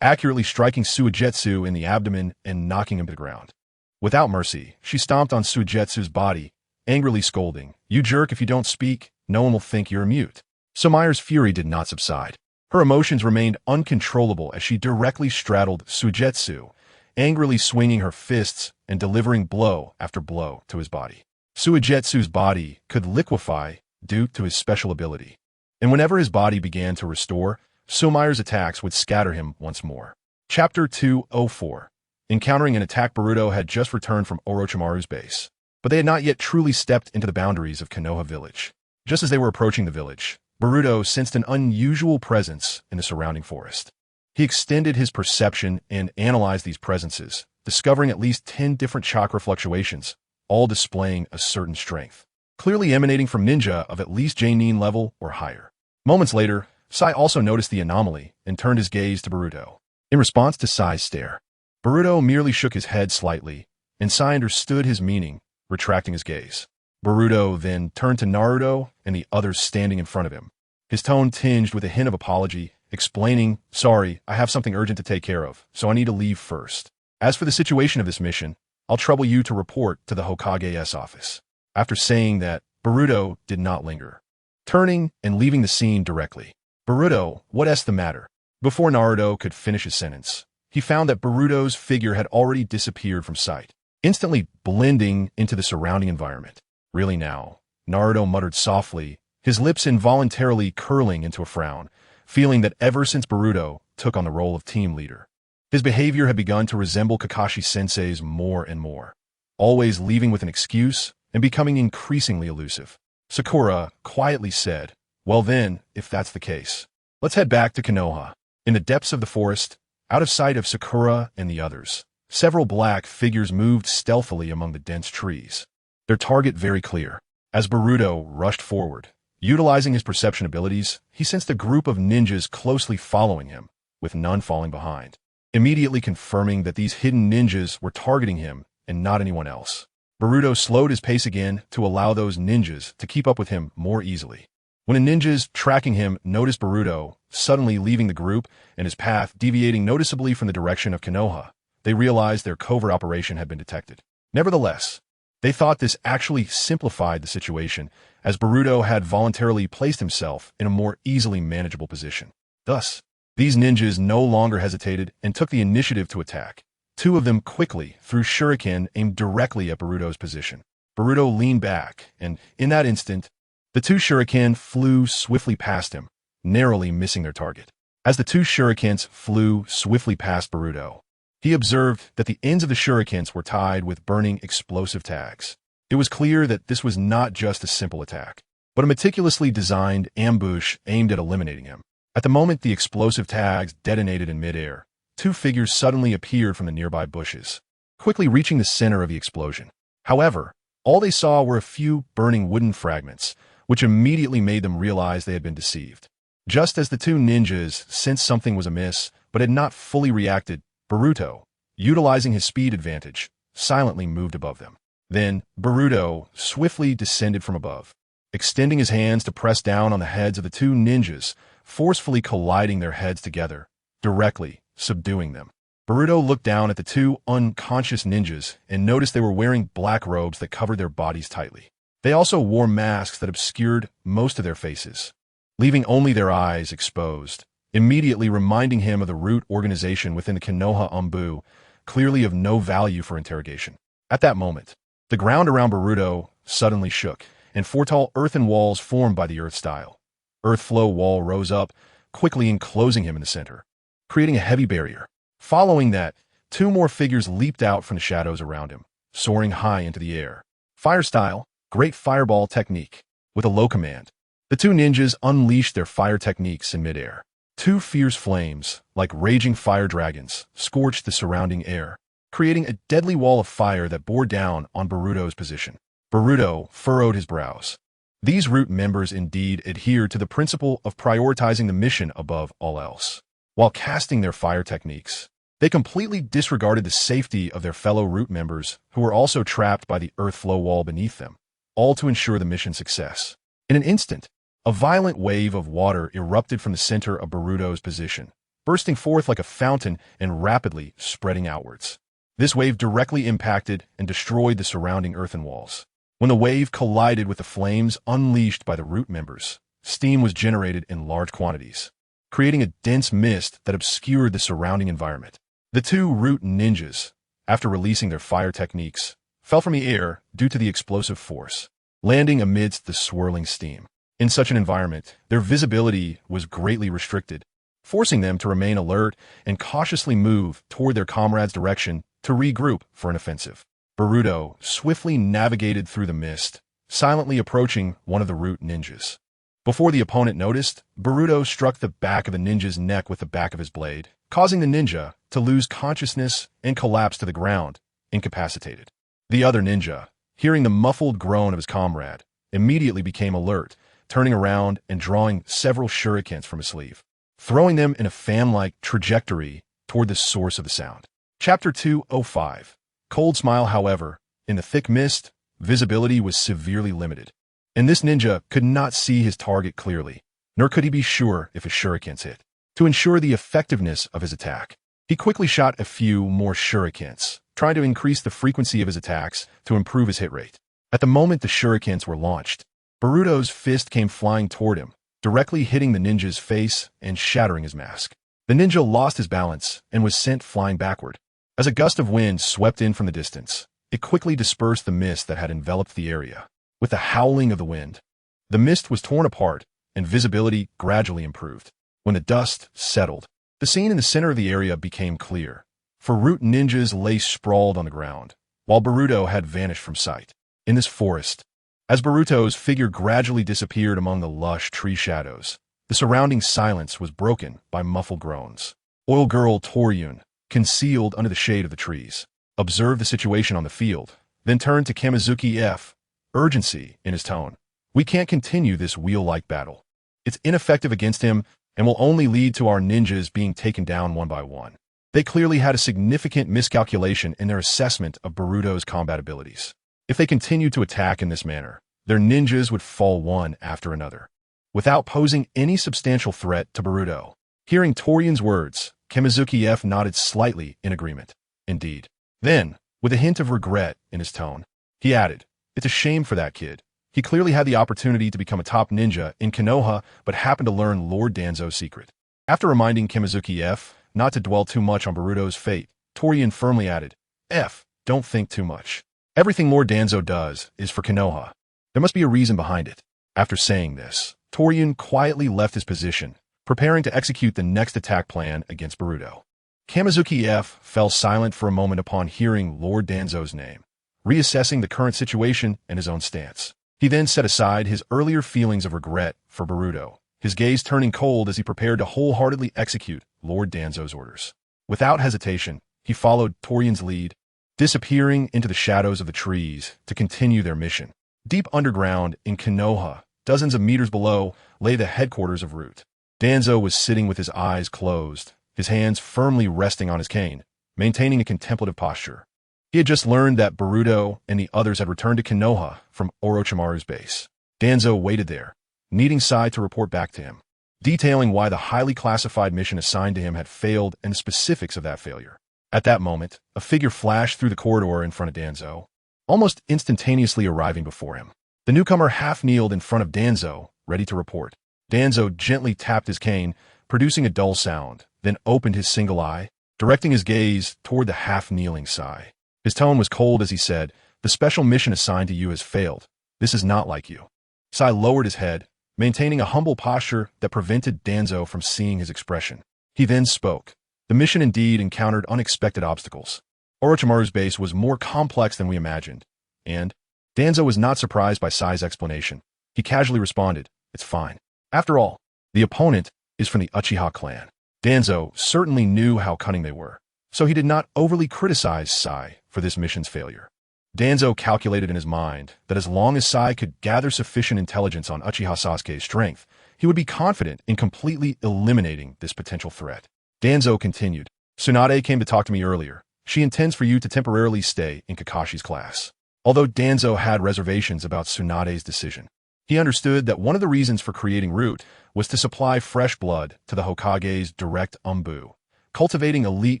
accurately striking Suigetsu in the abdomen and knocking him to the ground. Without mercy, she stomped on Suigetsu's body, angrily scolding, You jerk, if you don't speak, no one will think you're a mute. Sumire's fury did not subside. Her emotions remained uncontrollable as she directly straddled Suigetsu, angrily swinging her fists and delivering blow after blow to his body. Suigetsu's body could liquefy due to his special ability, and whenever his body began to restore, Sumire's attacks would scatter him once more. Chapter 204. Encountering an attack. Boruto had just returned from Orochimaru's base, but they had not yet truly stepped into the boundaries of Konoha village. Just as they were approaching the village, Boruto sensed an unusual presence in the surrounding forest. He extended his perception and analyzed these presences, discovering at least 10 different chakra fluctuations, all displaying a certain strength, clearly emanating from ninja of at least Jonin level or higher. Moments later, Sai also noticed the anomaly and turned his gaze to Boruto. In response to Sai's stare, Boruto merely shook his head slightly, and Sai understood his meaning, retracting his gaze. Boruto then turned to Naruto and the others standing in front of him, his tone tinged with a hint of apology, explaining, Sorry, I have something urgent to take care of, so I need to leave first. As for the situation of this mission, I'll trouble you to report to the Hokage's office. After saying that, Boruto did not linger, turning and leaving the scene directly. Boruto, what's the matter? Before Naruto could finish his sentence, he found that Boruto's figure had already disappeared from sight, instantly blending into the surrounding environment. Really now, Naruto muttered softly, his lips involuntarily curling into a frown, feeling that ever since Boruto took on the role of team leader, his behavior had begun to resemble Kakashi-sensei's more and more, always leaving with an excuse and becoming increasingly elusive. Sakura quietly said, Well then, if that's the case, let's head back to Konoha. In the depths of the forest, out of sight of Sakura and the others, several black figures moved stealthily among the dense trees, their target very clear. As Boruto rushed forward, utilizing his perception abilities, he sensed a group of ninjas closely following him, with none falling behind, immediately confirming that these hidden ninjas were targeting him and not anyone else. Boruto slowed his pace again to allow those ninjas to keep up with him more easily. When the ninjas tracking him noticed Boruto suddenly leaving the group and his path deviating noticeably from the direction of Konoha, they realized their covert operation had been detected. Nevertheless, they thought this actually simplified the situation, as Boruto had voluntarily placed himself in a more easily manageable position. Thus, these ninjas no longer hesitated and took the initiative to attack. Two of them quickly threw shuriken aimed directly at Boruto's position. Boruto leaned back, and in that instant, The two shuriken flew swiftly past him, narrowly missing their target. As the two shurikens flew swiftly past Boruto, he observed that the ends of the shurikens were tied with burning explosive tags. It was clear that this was not just a simple attack, but a meticulously designed ambush aimed at eliminating him. At the moment the explosive tags detonated in midair, two figures suddenly appeared from the nearby bushes, quickly reaching the center of the explosion. However, all they saw were a few burning wooden fragments, which immediately made them realize they had been deceived. Just as the two ninjas sensed something was amiss but had not fully reacted, Boruto, utilizing his speed advantage, silently moved above them. Then, Boruto swiftly descended from above, extending his hands to press down on the heads of the two ninjas, forcefully colliding their heads together, directly subduing them. Boruto looked down at the two unconscious ninjas and noticed they were wearing black robes that covered their bodies tightly. They also wore masks that obscured most of their faces, leaving only their eyes exposed, immediately reminding him of the root organization within the Konoha Umbu, clearly of no value for interrogation. At that moment, the ground around Boruto suddenly shook, and four tall earthen walls formed by the earth-style earth flow wall rose up, quickly enclosing him in the center, creating a heavy barrier. Following that, two more figures leaped out from the shadows around him, soaring high into the air. Fire-style, great fireball technique. With a low command, the two ninjas unleashed their fire techniques in midair. Two fierce flames, like raging fire dragons, scorched the surrounding air, creating a deadly wall of fire that bore down on Boruto's position. Boruto furrowed his brows. These root members indeed adhered to the principle of prioritizing the mission above all else. While casting their fire techniques, they completely disregarded the safety of their fellow root members who were also trapped by the earth flow wall beneath them, all to ensure the mission's success. In an instant, a violent wave of water erupted from the center of Boruto's position, bursting forth like a fountain and rapidly spreading outwards. This wave directly impacted and destroyed the surrounding earthen walls. When the wave collided with the flames unleashed by the root members, steam was generated in large quantities, creating a dense mist that obscured the surrounding environment. The two root ninjas, after releasing their fire techniques, fell from the air due to the explosive force, landing amidst the swirling steam. In such an environment, their visibility was greatly restricted, forcing them to remain alert and cautiously move toward their comrades' direction to regroup for an offensive. Boruto swiftly navigated through the mist, silently approaching one of the root ninjas. Before the opponent noticed, Boruto struck the back of the ninja's neck with the back of his blade, causing the ninja to lose consciousness and collapse to the ground, incapacitated. The other ninja, hearing the muffled groan of his comrade, immediately became alert, turning around and drawing several shurikens from his sleeve, throwing them in a fan-like trajectory toward the source of the sound. Chapter 205. Cold Smile. However, in the thick mist, visibility was severely limited, and this ninja could not see his target clearly, nor could he be sure if his shurikens hit. To ensure the effectiveness of his attack, he quickly shot a few more shurikens, trying to increase the frequency of his attacks to improve his hit rate. At the moment the shurikens were launched, Boruto's fist came flying toward him, directly hitting the ninja's face and shattering his mask. The ninja lost his balance and was sent flying backward. As a gust of wind swept in from the distance, it quickly dispersed the mist that had enveloped the area. With the howling of the wind, the mist was torn apart and visibility gradually improved. When the dust settled, the scene in the center of the area became clear, for root ninjas lay sprawled on the ground, while Boruto had vanished from sight. In this forest, as Boruto's figure gradually disappeared among the lush tree shadows, the surrounding silence was broken by muffled groans. Oil girl Toryun, concealed under the shade of the trees, observed the situation on the field, then turned to Kamizuki F, urgency in his tone. We can't continue this wheel-like battle. It's ineffective against him and will only lead to our ninjas being taken down one by one. They clearly had a significant miscalculation in their assessment of Boruto's combat abilities. If they continued to attack in this manner, their ninjas would fall one after another, without posing any substantial threat to Boruto. Hearing Toryun's words, Kamizuki F nodded slightly in agreement. Indeed. Then, with a hint of regret in his tone, he added, "It's a shame for that kid. He clearly had the opportunity to become a top ninja in Konoha, but happened to learn Lord Danzo's secret." After reminding Kamizuki F not to dwell too much on Boruto's fate, Toryun firmly added, "F, don't think too much. Everything Lord Danzo does is for Konoha. There must be a reason behind it." After saying this, Torian quietly left his position, preparing to execute the next attack plan against Boruto. Kamizuki F fell silent for a moment upon hearing Lord Danzo's name, reassessing the current situation and his own stance. He then set aside his earlier feelings of regret for Boruto, his gaze turning cold as he prepared to wholeheartedly execute Lord Danzo's orders. Without hesitation, he followed Torian's lead, disappearing into the shadows of the trees to continue their mission. Deep underground in Konoha, dozens of meters below, lay the headquarters of Root. Danzo was sitting with his eyes closed, his hands firmly resting on his cane, maintaining a contemplative posture. He had just learned that Boruto and the others had returned to Konoha from Orochimaru's base. Danzo waited there, needing Sai to report back to him, detailing why the highly classified mission assigned to him had failed and the specifics of that failure. At that moment, a figure flashed through the corridor in front of Danzo, almost instantaneously arriving before him. The newcomer half-kneeled in front of Danzo, ready to report. Danzo gently tapped his cane, producing a dull sound, then opened his single eye, directing his gaze toward the half-kneeling Sai. His tone was cold as he said, "The special mission assigned to you has failed. This is not like you." Sai lowered his head, maintaining a humble posture that prevented Danzo from seeing his expression. He then spoke. The mission indeed encountered unexpected obstacles. Orochimaru's base was more complex than we imagined, and Danzo was not surprised by Sai's explanation. He casually responded, "It's fine. After all, the opponent is from the Uchiha clan." Danzo certainly knew how cunning they were, so he did not overly criticize Sai for this mission's failure. Danzo calculated in his mind that as long as Sai could gather sufficient intelligence on Uchiha Sasuke's strength, he would be confident in completely eliminating this potential threat. Danzo continued, "Tsunade came to talk to me earlier. She intends for you to temporarily stay in Kakashi's class." Although Danzo had reservations about Tsunade's decision, he understood that one of the reasons for creating Root was to supply fresh blood to the Hokage's direct Umbu, cultivating elite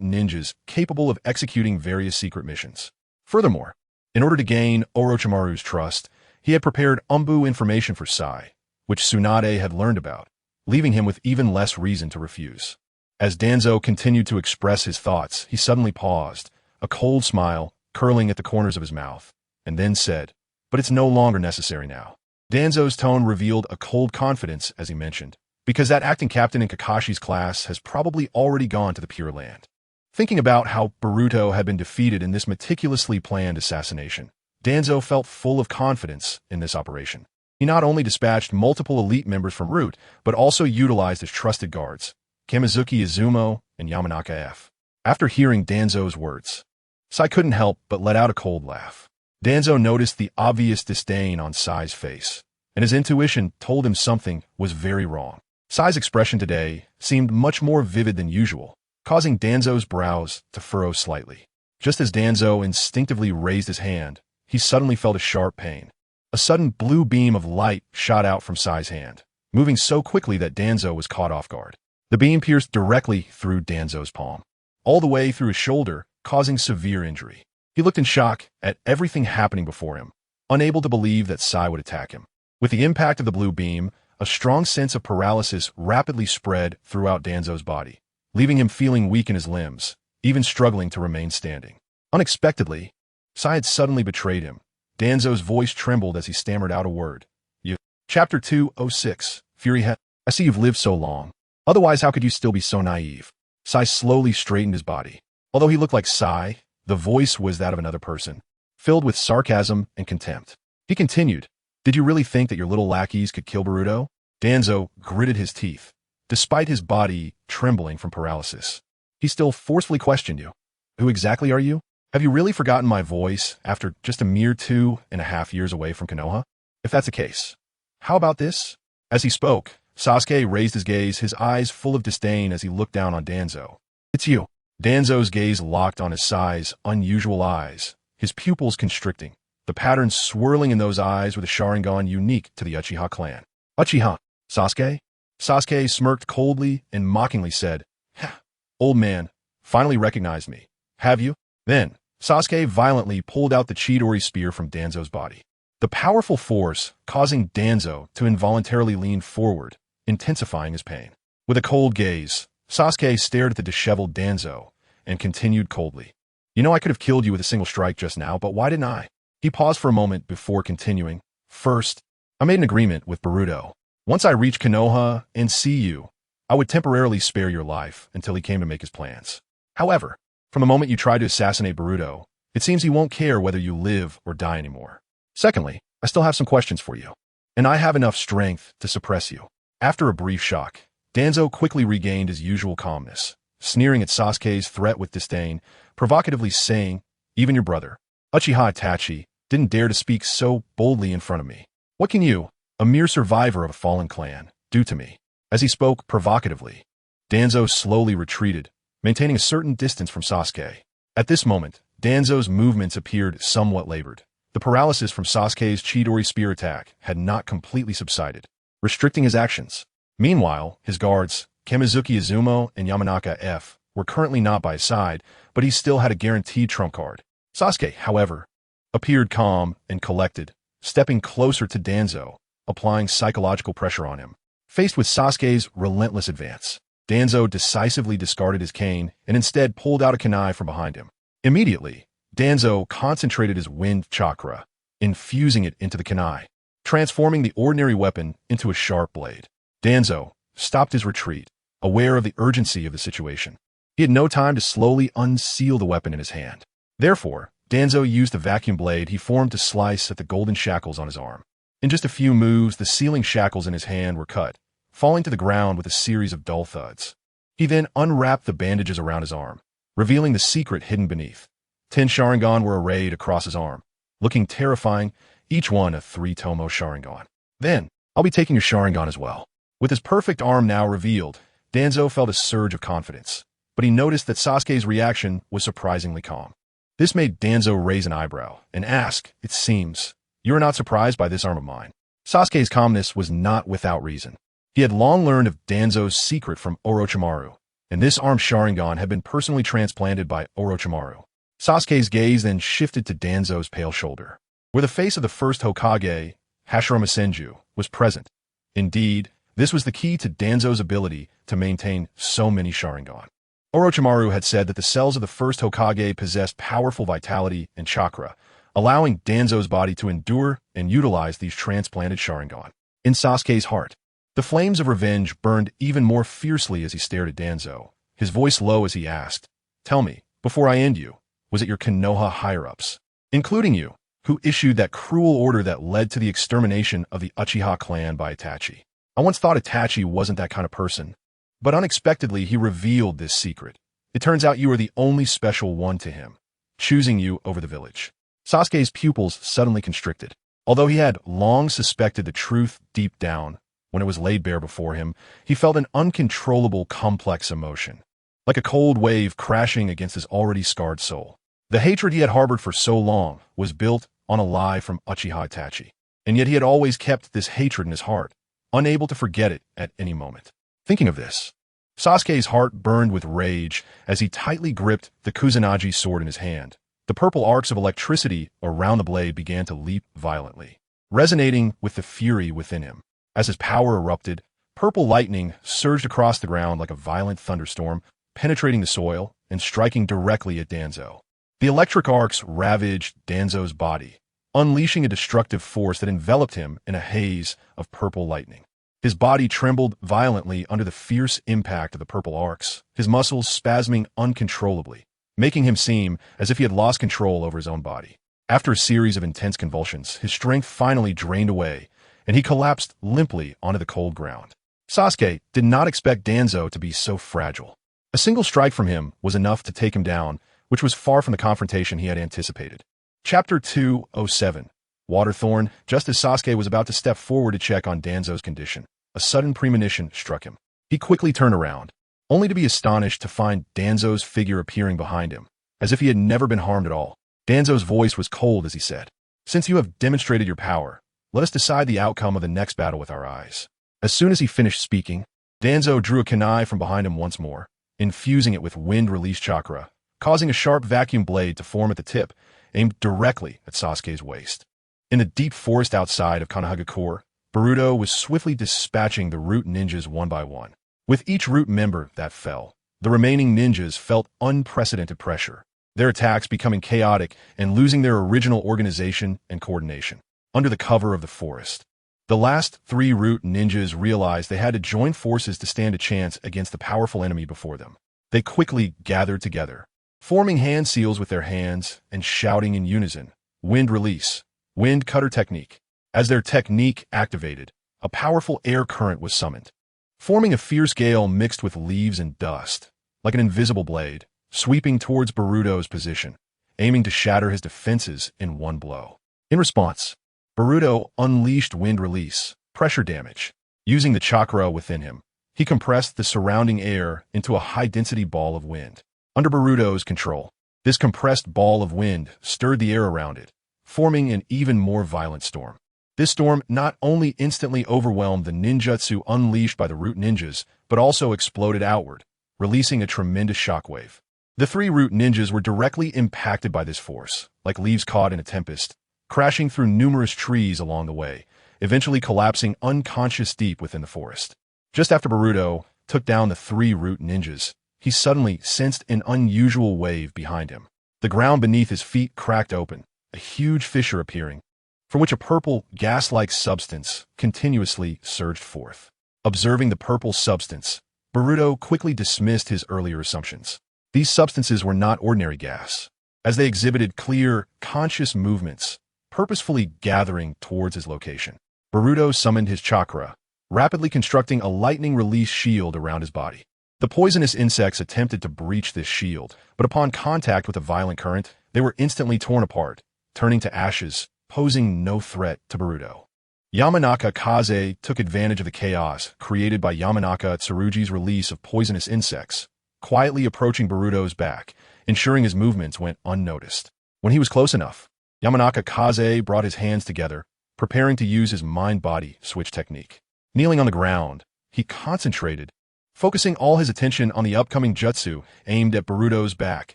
ninjas capable of executing various secret missions. Furthermore, in order to gain Orochimaru's trust, he had prepared Umbu information for Sai, which Tsunade had learned about, leaving him with even less reason to refuse. As Danzo continued to express his thoughts, he suddenly paused, a cold smile curling at the corners of his mouth, and then said, "But it's no longer necessary now." Danzo's tone revealed a cold confidence as he mentioned, "Because that acting captain in Kakashi's class has probably already gone to the Pure Land." Thinking about how Boruto had been defeated in this meticulously planned assassination, Danzo felt full of confidence in this operation. He not only dispatched multiple elite members from Root, but also utilized his trusted guards, Kamizuki Izumo and Yamanaka F. After hearing Danzo's words, Sai couldn't help but let out a cold laugh. Danzo noticed the obvious disdain on Sai's face, and his intuition told him something was very wrong. Sai's expression today seemed much more vivid than usual, causing Danzo's brows to furrow slightly. Just as Danzo instinctively raised his hand, he suddenly felt a sharp pain. A sudden blue beam of light shot out from Sai's hand, moving so quickly that Danzo was caught off guard. The beam pierced directly through Danzo's palm, all the way through his shoulder, causing severe injury. He looked in shock at everything happening before him, unable to believe that Sai would attack him. With the impact of the blue beam, a strong sense of paralysis rapidly spread throughout Danzo's body, leaving him feeling weak in his limbs, even struggling to remain standing. Unexpectedly, Sai had suddenly betrayed him. Danzo's voice trembled as he stammered out a word. "You." Chapter 206, Fury Head. "I see you've lived so long. Otherwise, how could you still be so naive?" Sai slowly straightened his body. Although he looked like Sai, the voice was that of another person, filled with sarcasm and contempt. He continued, "Did you really think that your little lackeys could kill Boruto?" Danzo gritted his teeth. Despite his body trembling from paralysis, he still forcefully questioned you. "Who exactly are you? Have you really forgotten my voice after just a mere 2.5 years away from Konoha? If that's the case, how about this?" As he spoke, Sasuke raised his gaze, his eyes full of disdain as he looked down on Danzo. "It's you." Danzo's gaze locked on his Sai's unusual eyes, his pupils constricting, the patterns swirling in those eyes with a Sharingan unique to the Uchiha clan. "Uchiha, Sasuke?" Sasuke smirked coldly and mockingly said, "Ha, old man, finally recognized me, have you?" Then, Sasuke violently pulled out the Chidori spear from Danzo's body, the powerful force causing Danzo to involuntarily lean forward, intensifying his pain. With a cold gaze, Sasuke stared at the disheveled Danzo and continued coldly, "You know I could have killed you with a single strike just now, but why didn't I?" He paused for a moment before continuing, "First, I made an agreement with Boruto. Once I reach Konoha and see you, I would temporarily spare your life until he came to make his plans. However, from the moment you tried to assassinate Boruto, it seems he won't care whether you live or die anymore. Secondly, I still have some questions for you, and I have enough strength to suppress you. After a brief shock, Danzo quickly regained his usual calmness, sneering at Sasuke's threat with disdain, provocatively saying, "Even your brother, Uchiha Itachi, didn't dare to speak so boldly in front of me. What can you, a mere survivor of a fallen clan, do to me?" As he spoke provocatively, Danzo slowly retreated, maintaining a certain distance from Sasuke. At this moment, Danzo's movements appeared somewhat labored. The paralysis from Sasuke's Chidori spear attack had not completely subsided, restricting his actions. Meanwhile, his guards, Kamizuki Izumo and Yamanaka F, were currently not by his side, but he still had a guaranteed trump card. Sasuke, however, appeared calm and collected, stepping closer to Danzo, applying psychological pressure on him. Faced with Sasuke's relentless advance, Danzo decisively discarded his cane and instead pulled out a kunai from behind him. Immediately, Danzo concentrated his wind chakra, infusing it into the kunai, transforming the ordinary weapon into a sharp blade. Danzo stopped his retreat, aware of the urgency of the situation. He had no time to slowly unseal the weapon in his hand. Therefore, Danzo used the vacuum blade he formed to slice at the golden shackles on his arm. In just a few moves, the sealing shackles in his hand were cut, falling to the ground with a series of dull thuds. He then unwrapped the bandages around his arm, revealing the secret hidden beneath. 10 Sharingan were arrayed across his arm, looking terrifying, each one a 3-Tomo Sharingan. "Then, I'll be taking your Sharingan as well." With his perfect arm now revealed, Danzo felt a surge of confidence, but he noticed that Sasuke's reaction was surprisingly calm. This made Danzo raise an eyebrow and ask, "It seems you are not surprised by this arm of mine." Sasuke's calmness was not without reason. He had long learned of Danzo's secret from Orochimaru, and this arm Sharingan had been personally transplanted by Orochimaru. Sasuke's gaze then shifted to Danzo's pale shoulder, where the face of the first Hokage, Hashirama Senju, was present. Indeed, this was the key to Danzo's ability to maintain so many Sharingan. Orochimaru had said that the cells of the first Hokage possessed powerful vitality and chakra, allowing Danzo's body to endure and utilize these transplanted Sharingan. In Sasuke's heart, the flames of revenge burned even more fiercely as he stared at Danzo, his voice low as he asked, "Tell me, before I end you, was it your Konoha higher-ups, including you, who issued that cruel order that led to the extermination of the Uchiha clan by Itachi? I once thought Itachi wasn't that kind of person, but unexpectedly he revealed this secret. It turns out you are the only special one to him, choosing you over the village." Sasuke's pupils suddenly constricted. Although he had long suspected the truth deep down, when it was laid bare before him, he felt an uncontrollable complex emotion, like a cold wave crashing against his already scarred soul. The hatred he had harbored for so long was built on a lie from Uchiha Itachi, and yet he had always kept this hatred in his heart, unable to forget it at any moment. Thinking of this, Sasuke's heart burned with rage as he tightly gripped the Kusanagi sword in his hand. The purple arcs of electricity around the blade began to leap violently, resonating with the fury within him. As his power erupted, purple lightning surged across the ground like a violent thunderstorm, penetrating the soil and striking directly at Danzo. The electric arcs ravaged Danzo's body, unleashing a destructive force that enveloped him in a haze of purple lightning. His body trembled violently under the fierce impact of the purple arcs, his muscles spasming uncontrollably, making him seem as if he had lost control over his own body. After a series of intense convulsions, his strength finally drained away, and he collapsed limply onto the cold ground. Sasuke did not expect Danzo to be so fragile. A single strike from him was enough to take him down, which was far from the confrontation he had anticipated. Chapter 207. Waterthorn. Just as Sasuke was about to step forward to check on Danzo's condition, a sudden premonition struck him. He quickly turned around, only to be astonished to find Danzo's figure appearing behind him, as if he had never been harmed at all. Danzo's voice was cold as he said, "Since you have demonstrated your power, let us decide the outcome of the next battle with our eyes." As soon as he finished speaking, Danzo drew a kunai from behind him once more, infusing it with wind-release chakra, causing a sharp vacuum blade to form at the tip, aimed directly at Sasuke's waist. In the deep forest outside of Konohagakure, Boruto was swiftly dispatching the root ninjas one by one. With each root member that fell, the remaining ninjas felt unprecedented pressure, their attacks becoming chaotic and losing their original organization and coordination. Under the cover of the forest, The last three root ninjas realized they had to join forces to stand a chance against the powerful enemy before them. They quickly gathered together, forming hand seals with their hands and shouting in unison, "Wind release, wind cutter technique." As their technique activated, a powerful air current was summoned, forming a fierce gale mixed with leaves and dust, like an invisible blade, sweeping towards Boruto's position, aiming to shatter his defenses in one blow. In response, Boruto unleashed wind release, pressure damage. Using the chakra within him, he compressed the surrounding air into a high-density ball of wind. Under Boruto's control, this compressed ball of wind stirred the air around it, forming an even more violent storm. This storm not only instantly overwhelmed the ninjutsu unleashed by the root ninjas, but also exploded outward, releasing a tremendous shockwave. The three root ninjas were directly impacted by this force, like leaves caught in a tempest, crashing through numerous trees along the way, eventually collapsing unconscious deep within the forest. Just after Boruto took down the three root ninjas, he suddenly sensed an unusual wave behind him. The ground beneath his feet cracked open, a huge fissure appearing, from which a purple, gas-like substance continuously surged forth. Observing the purple substance, Boruto quickly dismissed his earlier assumptions. These substances were not ordinary gas, as they exhibited clear, conscious movements, purposefully gathering towards his location. Boruto summoned his chakra, rapidly constructing a lightning-release shield around his body. The poisonous insects attempted to breach this shield, but upon contact with a violent current, they were instantly torn apart, turning to ashes, posing no threat to Boruto. Yamanaka Kaze took advantage of the chaos created by Yamanaka Tsurugi's release of poisonous insects, quietly approaching Boruto's back, ensuring his movements went unnoticed. When he was close enough, Yamanaka Kaze brought his hands together, preparing to use his mind-body switch technique. Kneeling on the ground, he concentrated, focusing all his attention on the upcoming jutsu aimed at Boruto's back,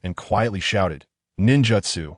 and quietly shouted, "Ninjutsu,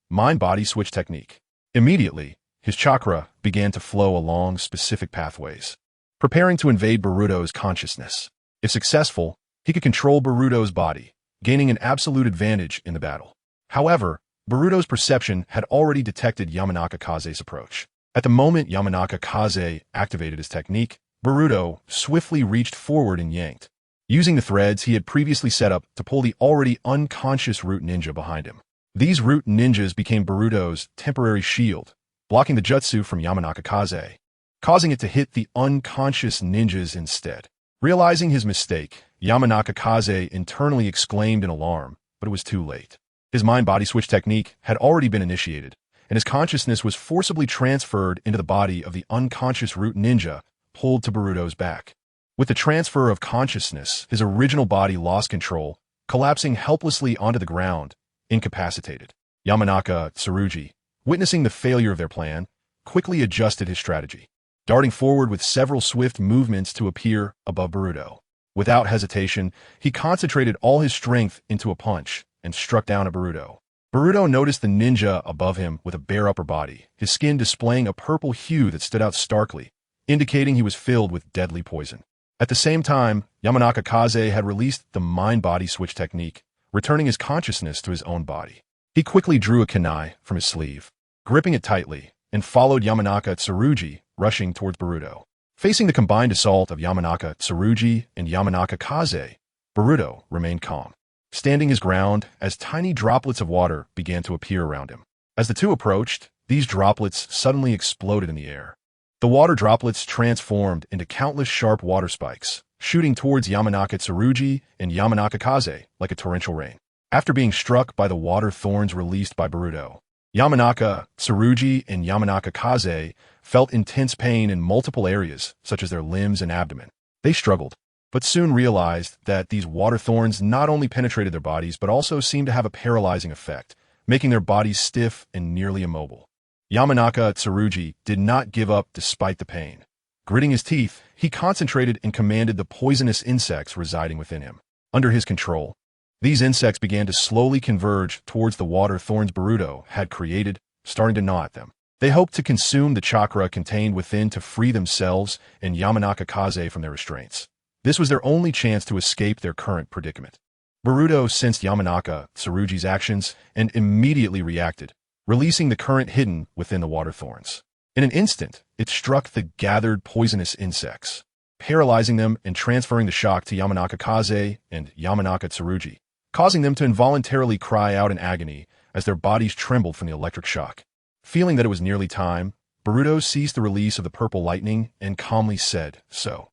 mind-body switch technique." Immediately, his chakra began to flow along specific pathways, preparing to invade Boruto's consciousness. If successful, he could control Boruto's body, gaining an absolute advantage in the battle. However, Boruto's perception had already detected Yamanaka Kaze's approach. At the moment Yamanaka Kaze activated his technique, Boruto swiftly reached forward and yanked, using the threads he had previously set up to pull the already unconscious root ninja behind him. These root ninjas became Boruto's temporary shield, blocking the jutsu from Yamanaka Kaze, causing it to hit the unconscious ninjas instead. Realizing his mistake, Yamanaka Kaze internally exclaimed in alarm, but it was too late. His mind-body switch technique had already been initiated, and his consciousness was forcibly transferred into the body of the unconscious root ninja pulled to Boruto's back. With the transfer of consciousness, his original body lost control, collapsing helplessly onto the ground, incapacitated. Yamanaka Tsurugi, witnessing the failure of their plan, quickly adjusted his strategy, darting forward with several swift movements to appear above Boruto. Without hesitation, he concentrated all his strength into a punch and struck down at Boruto. Boruto noticed the ninja above him with a bare upper body, his skin displaying a purple hue that stood out starkly, indicating he was filled with deadly poison. At the same time, Yamanaka Kaze had released the mind-body switch technique, returning his consciousness to his own body. He quickly drew a kunai from his sleeve, gripping it tightly, and followed Yamanaka Tsurugi, rushing towards Boruto. Facing the combined assault of Yamanaka Tsurugi and Yamanaka Kaze, Boruto remained calm, standing his ground as tiny droplets of water began to appear around him. As the two approached, these droplets suddenly exploded in the air. The water droplets transformed into countless sharp water spikes, shooting towards Yamanaka Tsurugi and Yamanaka Kaze like a torrential rain. After being struck by the water thorns released by Boruto, Yamanaka Tsurugi and Yamanaka Kaze felt intense pain in multiple areas, such as their limbs and abdomen. They struggled, but soon realized that these water thorns not only penetrated their bodies, but also seemed to have a paralyzing effect, making their bodies stiff and nearly immobile. Yamanaka Tsurugi did not give up despite the pain. Gritting his teeth, he concentrated and commanded the poisonous insects residing within him. Under his control, these insects began to slowly converge towards the water thorns Boruto had created, starting to gnaw at them. They hoped to consume the chakra contained within to free themselves and Yamanaka Kaze from their restraints. This was their only chance to escape their current predicament. Boruto sensed Yamanaka Tsurugi's actions and immediately reacted, releasing the current hidden within the water thorns. In an instant, it struck the gathered poisonous insects, paralyzing them and transferring the shock to Yamanaka Kaze and Yamanaka Tsurugi, causing them to involuntarily cry out in agony as their bodies trembled from the electric shock. Feeling that it was nearly time, Boruto ceased the release of the purple lightning and calmly said, "So,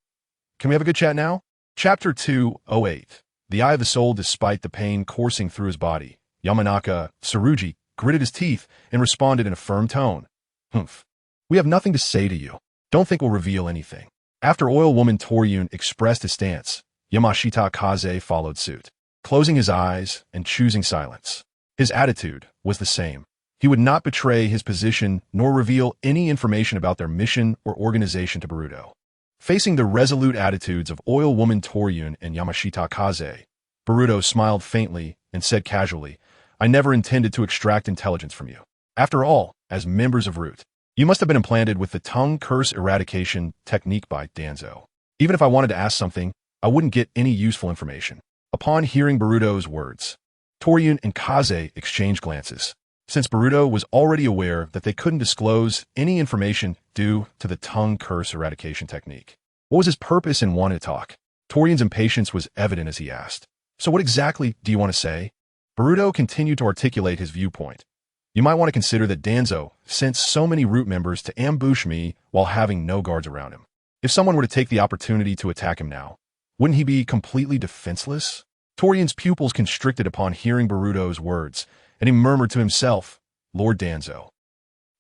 can we have a good chat now?" Chapter 208. The Eye of the Soul. Despite the pain coursing through his body, Yamanaka Tsurugi gritted his teeth and responded in a firm tone. "Humph. We have nothing to say to you. Don't think we'll reveal anything." After Oil Woman Toryun expressed his stance, Yamashita Kaze followed suit, closing his eyes and choosing silence. His attitude was the same. He would not betray his position nor reveal any information about their mission or organization to Boruto. Facing the resolute attitudes of Oil Woman Toryun and Yamashita Kaze, Boruto smiled faintly and said casually, "I never intended to extract intelligence from you. After all, as members of Root, you must have been implanted with the tongue curse eradication technique by Danzo. Even if I wanted to ask something, I wouldn't get any useful information." Upon hearing Boruto's words, Toryun and Kaze exchanged glances, since Boruto was already aware that they couldn't disclose any information due to the tongue curse eradication technique. What was his purpose in wanting to talk? Toryun's impatience was evident as he asked, "So what exactly do you want to say?" Boruto continued to articulate his viewpoint. "You might want to consider that Danzo sent so many Root members to ambush me while having no guards around him. If someone were to take the opportunity to attack him now, wouldn't he be completely defenseless?" Toryun's pupils constricted upon hearing Boruto's words, and he murmured to himself, "Lord Danzo."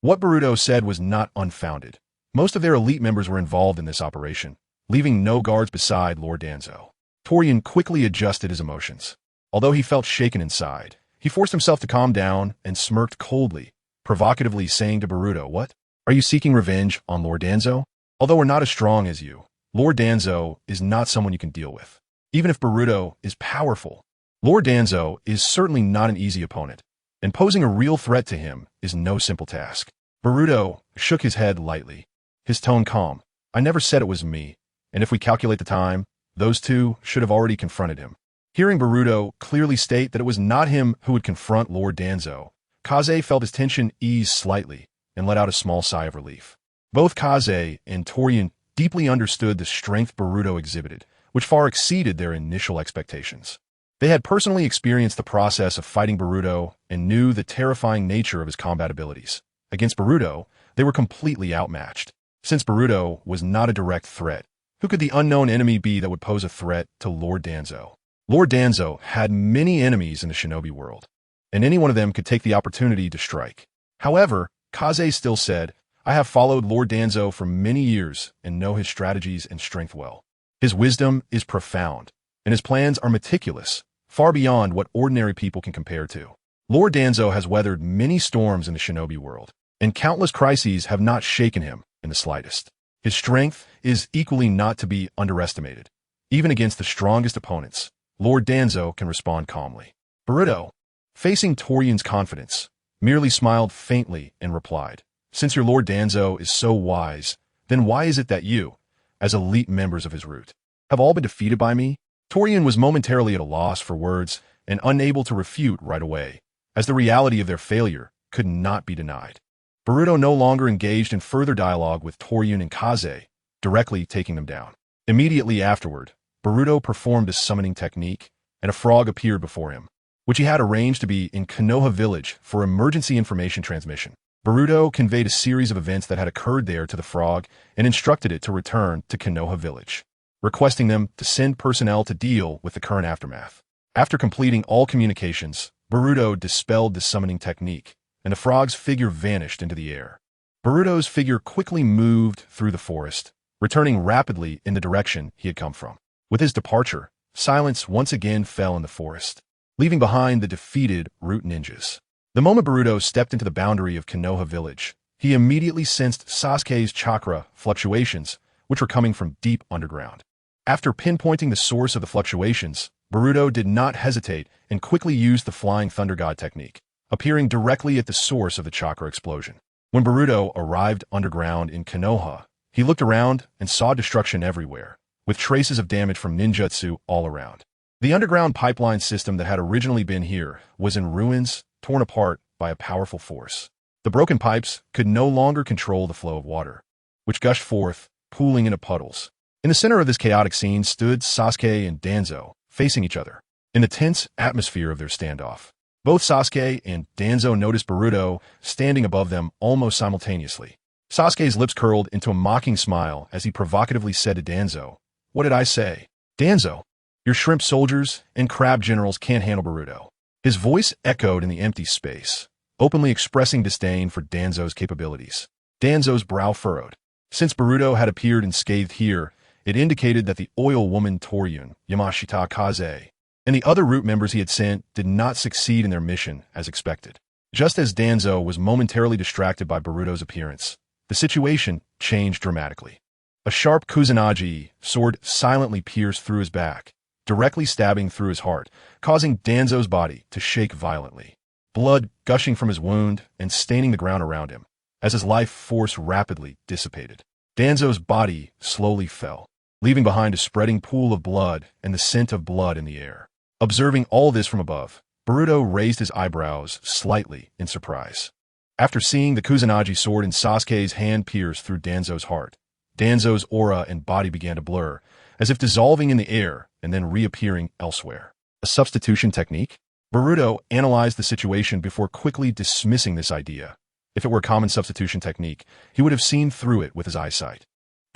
What Boruto said was not unfounded. Most of their elite members were involved in this operation, leaving no guards beside Lord Danzo. Toryun quickly adjusted his emotions. Although he felt shaken inside, he forced himself to calm down and smirked coldly, provocatively saying to Boruto, "What? Are you seeking revenge on Lord Danzo? Although we're not as strong as you, Lord Danzo is not someone you can deal with. Even if Boruto is powerful, Lord Danzo is certainly not an easy opponent, and posing a real threat to him is no simple task." Boruto shook his head lightly, his tone calm. "I never said it was me, and if we calculate the time, those two should have already confronted him." Hearing Boruto clearly state that it was not him who would confront Lord Danzo, Kaze felt his tension ease slightly and let out a small sigh of relief. Both Kaze and Toryun deeply understood the strength Boruto exhibited, which far exceeded their initial expectations. They had personally experienced the process of fighting Boruto and knew the terrifying nature of his combat abilities. Against Boruto, they were completely outmatched. Since Boruto was not a direct threat, who could the unknown enemy be that would pose a threat to Lord Danzo? Lord Danzo had many enemies in the shinobi world, and any one of them could take the opportunity to strike. However, Kaze still said, "I have followed Lord Danzo for many years and know his strategies and strength well. His wisdom is profound, and his plans are meticulous, far beyond what ordinary people can compare to. Lord Danzo has weathered many storms in the shinobi world, and countless crises have not shaken him in the slightest. His strength is equally not to be underestimated. Even against the strongest opponents, Lord Danzo can respond calmly." Boruto, facing Toryun's confidence, merely smiled faintly and replied, "Since your Lord Danzo is so wise, then why is it that you, as elite members of his Root, have all been defeated by me?" Toryun was momentarily at a loss for words and unable to refute right away, as the reality of their failure could not be denied. Boruto no longer engaged in further dialogue with Toryun and Kaze, directly taking them down. Immediately afterward, Boruto performed a summoning technique, and a frog appeared before him, which he had arranged to be in Konoha Village for emergency information transmission. Boruto conveyed a series of events that had occurred there to the frog and instructed it to return to Konoha Village, requesting them to send personnel to deal with the current aftermath. After completing all communications, Boruto dispelled the summoning technique, and the frog's figure vanished into the air. Boruto's figure quickly moved through the forest, returning rapidly in the direction he had come from. With his departure, silence once again fell in the forest, leaving behind the defeated Root ninjas. The moment Boruto stepped into the boundary of Konoha Village, he immediately sensed Sasuke's chakra fluctuations, which were coming from deep underground. After pinpointing the source of the fluctuations, Boruto did not hesitate and quickly used the Flying Thunder God technique, appearing directly at the source of the chakra explosion. When Boruto arrived underground in Konoha, he looked around and saw destruction everywhere, with traces of damage from ninjutsu all around. The underground pipeline system that had originally been here was in ruins, torn apart by a powerful force. The broken pipes could no longer control the flow of water, which gushed forth, pooling into puddles. In the center of this chaotic scene stood Sasuke and Danzo, facing each other, in the tense atmosphere of their standoff. Both Sasuke and Danzo noticed Boruto standing above them almost simultaneously. Sasuke's lips curled into a mocking smile as he provocatively said to Danzo, "What did I say? Danzo, your shrimp soldiers and crab generals can't handle Boruto." His voice echoed in the empty space, openly expressing disdain for Danzo's capabilities. Danzo's brow furrowed. Since Boruto had appeared unscathed here, it indicated that the oil woman Toryun, Yamashita Kaze, and the other root members he had sent did not succeed in their mission as expected. Just as Danzo was momentarily distracted by Boruto's appearance, the situation changed dramatically. A sharp Kusanagi sword silently pierced through his back, directly stabbing through his heart, causing Danzo's body to shake violently. Blood gushing from his wound and staining the ground around him, as his life force rapidly dissipated. Danzo's body slowly fell, leaving behind a spreading pool of blood and the scent of blood in the air. Observing all this from above, Boruto raised his eyebrows slightly in surprise. After seeing the Kusanagi sword in Sasuke's hand pierce through Danzo's heart, Danzo's aura and body began to blur, as if dissolving in the air and then reappearing elsewhere. A substitution technique? Boruto analyzed the situation before quickly dismissing this idea. If it were a common substitution technique, he would have seen through it with his eyesight.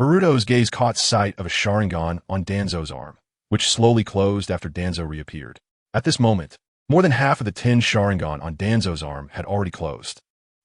Boruto's gaze caught sight of a Sharingan on Danzo's arm, which slowly closed after Danzo reappeared. At this moment, more than half of the 10 Sharingan on Danzo's arm had already closed.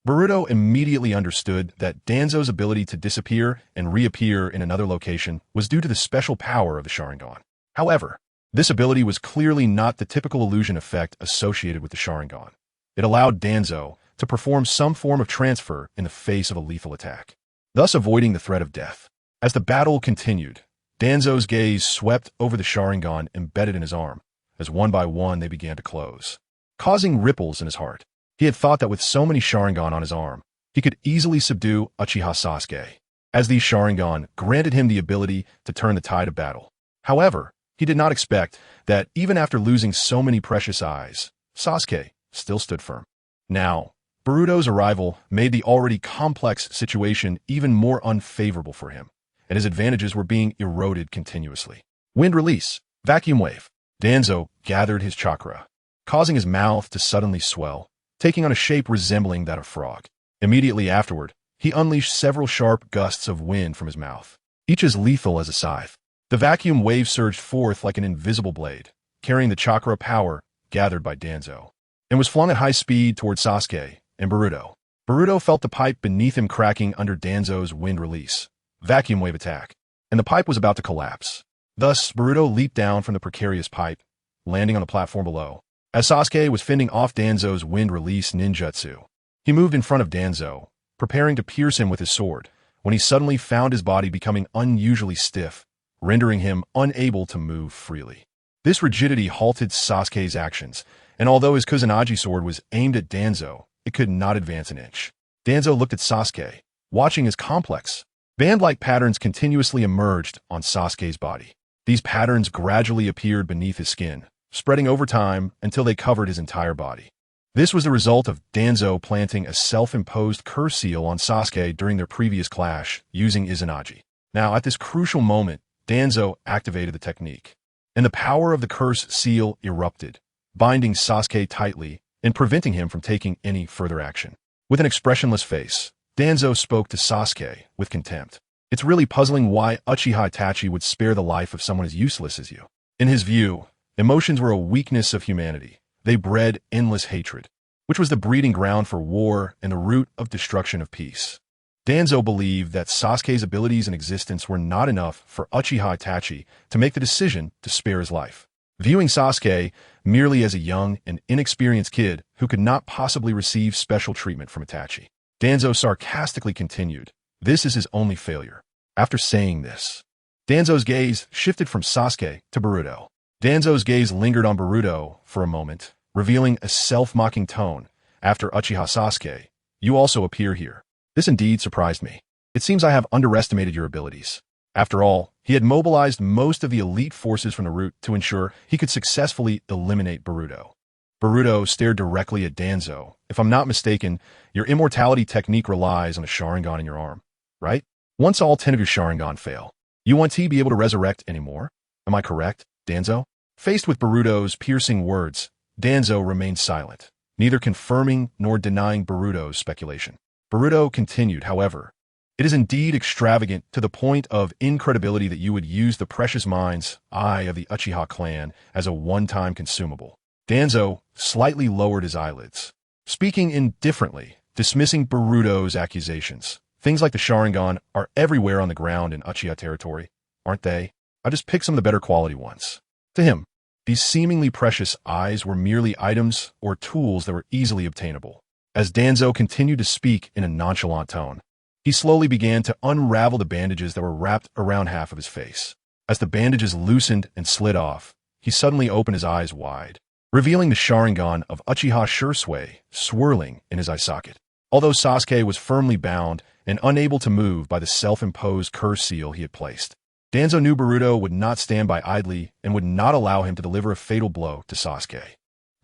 Boruto immediately understood that Danzo's ability to disappear and reappear in another location was due to the special power of the Sharingan. However, this ability was clearly not the typical illusion effect associated with the Sharingan. It allowed Danzo to perform some form of transfer in the face of a lethal attack, thus avoiding the threat of death. As the battle continued, Danzo's gaze swept over the Sharingan embedded in his arm, as one by one they began to close, causing ripples in his heart. He had thought that with so many Sharingan on his arm, he could easily subdue Uchiha Sasuke, as these Sharingan granted him the ability to turn the tide of battle. However, he did not expect that even after losing so many precious eyes, Sasuke still stood firm. Now, Boruto's arrival made the already complex situation even more unfavorable for him, and his advantages were being eroded continuously. Wind release, vacuum wave. Danzo gathered his chakra, causing his mouth to suddenly swell, taking on a shape resembling that of frog. Immediately afterward, he unleashed several sharp gusts of wind from his mouth, each as lethal as a scythe. The vacuum wave surged forth like an invisible blade, carrying the chakra power gathered by Danzo, and was flung at high speed toward Sasuke and Boruto. Boruto felt the pipe beneath him cracking under Danzo's wind release, vacuum wave attack, and the pipe was about to collapse. Thus, Boruto leaped down from the precarious pipe, landing on the platform below. As Sasuke was fending off Danzo's wind release ninjutsu, he moved in front of Danzo, preparing to pierce him with his sword, when he suddenly found his body becoming unusually stiff, rendering him unable to move freely. This rigidity halted Sasuke's actions, and although his Kusanagi sword was aimed at Danzo, it could not advance an inch. Danzo looked at Sasuke, watching as complex, band-like patterns continuously emerged on Sasuke's body. These patterns gradually appeared beneath his skin, spreading over time until they covered his entire body. This was the result of Danzo planting a self-imposed curse seal on Sasuke during their previous clash using Izanagi. Now, at this crucial moment, Danzo activated the technique, and the power of the curse seal erupted, binding Sasuke tightly and preventing him from taking any further action. With an expressionless face, Danzo spoke to Sasuke with contempt. It's really puzzling why Uchiha Itachi would spare the life of someone as useless as you. In his view, emotions were a weakness of humanity. They bred endless hatred, which was the breeding ground for war and the root of destruction of peace. Danzo believed that Sasuke's abilities and existence were not enough for Uchiha Itachi to make the decision to spare his life. Viewing Sasuke merely as a young and inexperienced kid who could not possibly receive special treatment from Itachi, Danzo sarcastically continued, "This is his only failure." After saying this, Danzo's gaze shifted from Sasuke to Boruto. Danzo's gaze lingered on Boruto for a moment, revealing a self-mocking tone. After Uchiha Sasuke, you also appear here. This indeed surprised me. It seems I have underestimated your abilities. After all, he had mobilized most of the elite forces from the root to ensure he could successfully eliminate Boruto. Boruto stared directly at Danzo. If I'm not mistaken, your immortality technique relies on a Sharingan in your arm, right? Once all 10 of your Sharingan fail, you won't be able to resurrect anymore. Am I correct, Danzo? Faced with Boruto's piercing words, Danzo remained silent, neither confirming nor denying Boruto's speculation. Boruto continued, however, it is indeed extravagant to the point of incredibility that you would use the precious mind's eye of the Uchiha clan as a one-time consumable. Danzo slightly lowered his eyelids, speaking indifferently, dismissing Boruto's accusations. Things like the Sharingan are everywhere on the ground in Uchiha territory, aren't they? I just picked some of the better quality ones. To him, these seemingly precious eyes were merely items or tools that were easily obtainable. As Danzo continued to speak in a nonchalant tone, he slowly began to unravel the bandages that were wrapped around half of his face. As the bandages loosened and slid off, he suddenly opened his eyes wide, revealing the Sharingan of Uchiha Shursui swirling in his eye socket. Although Sasuke was firmly bound and unable to move by the self-imposed curse seal he had placed, Danzo knew Boruto would not stand by idly and would not allow him to deliver a fatal blow to Sasuke.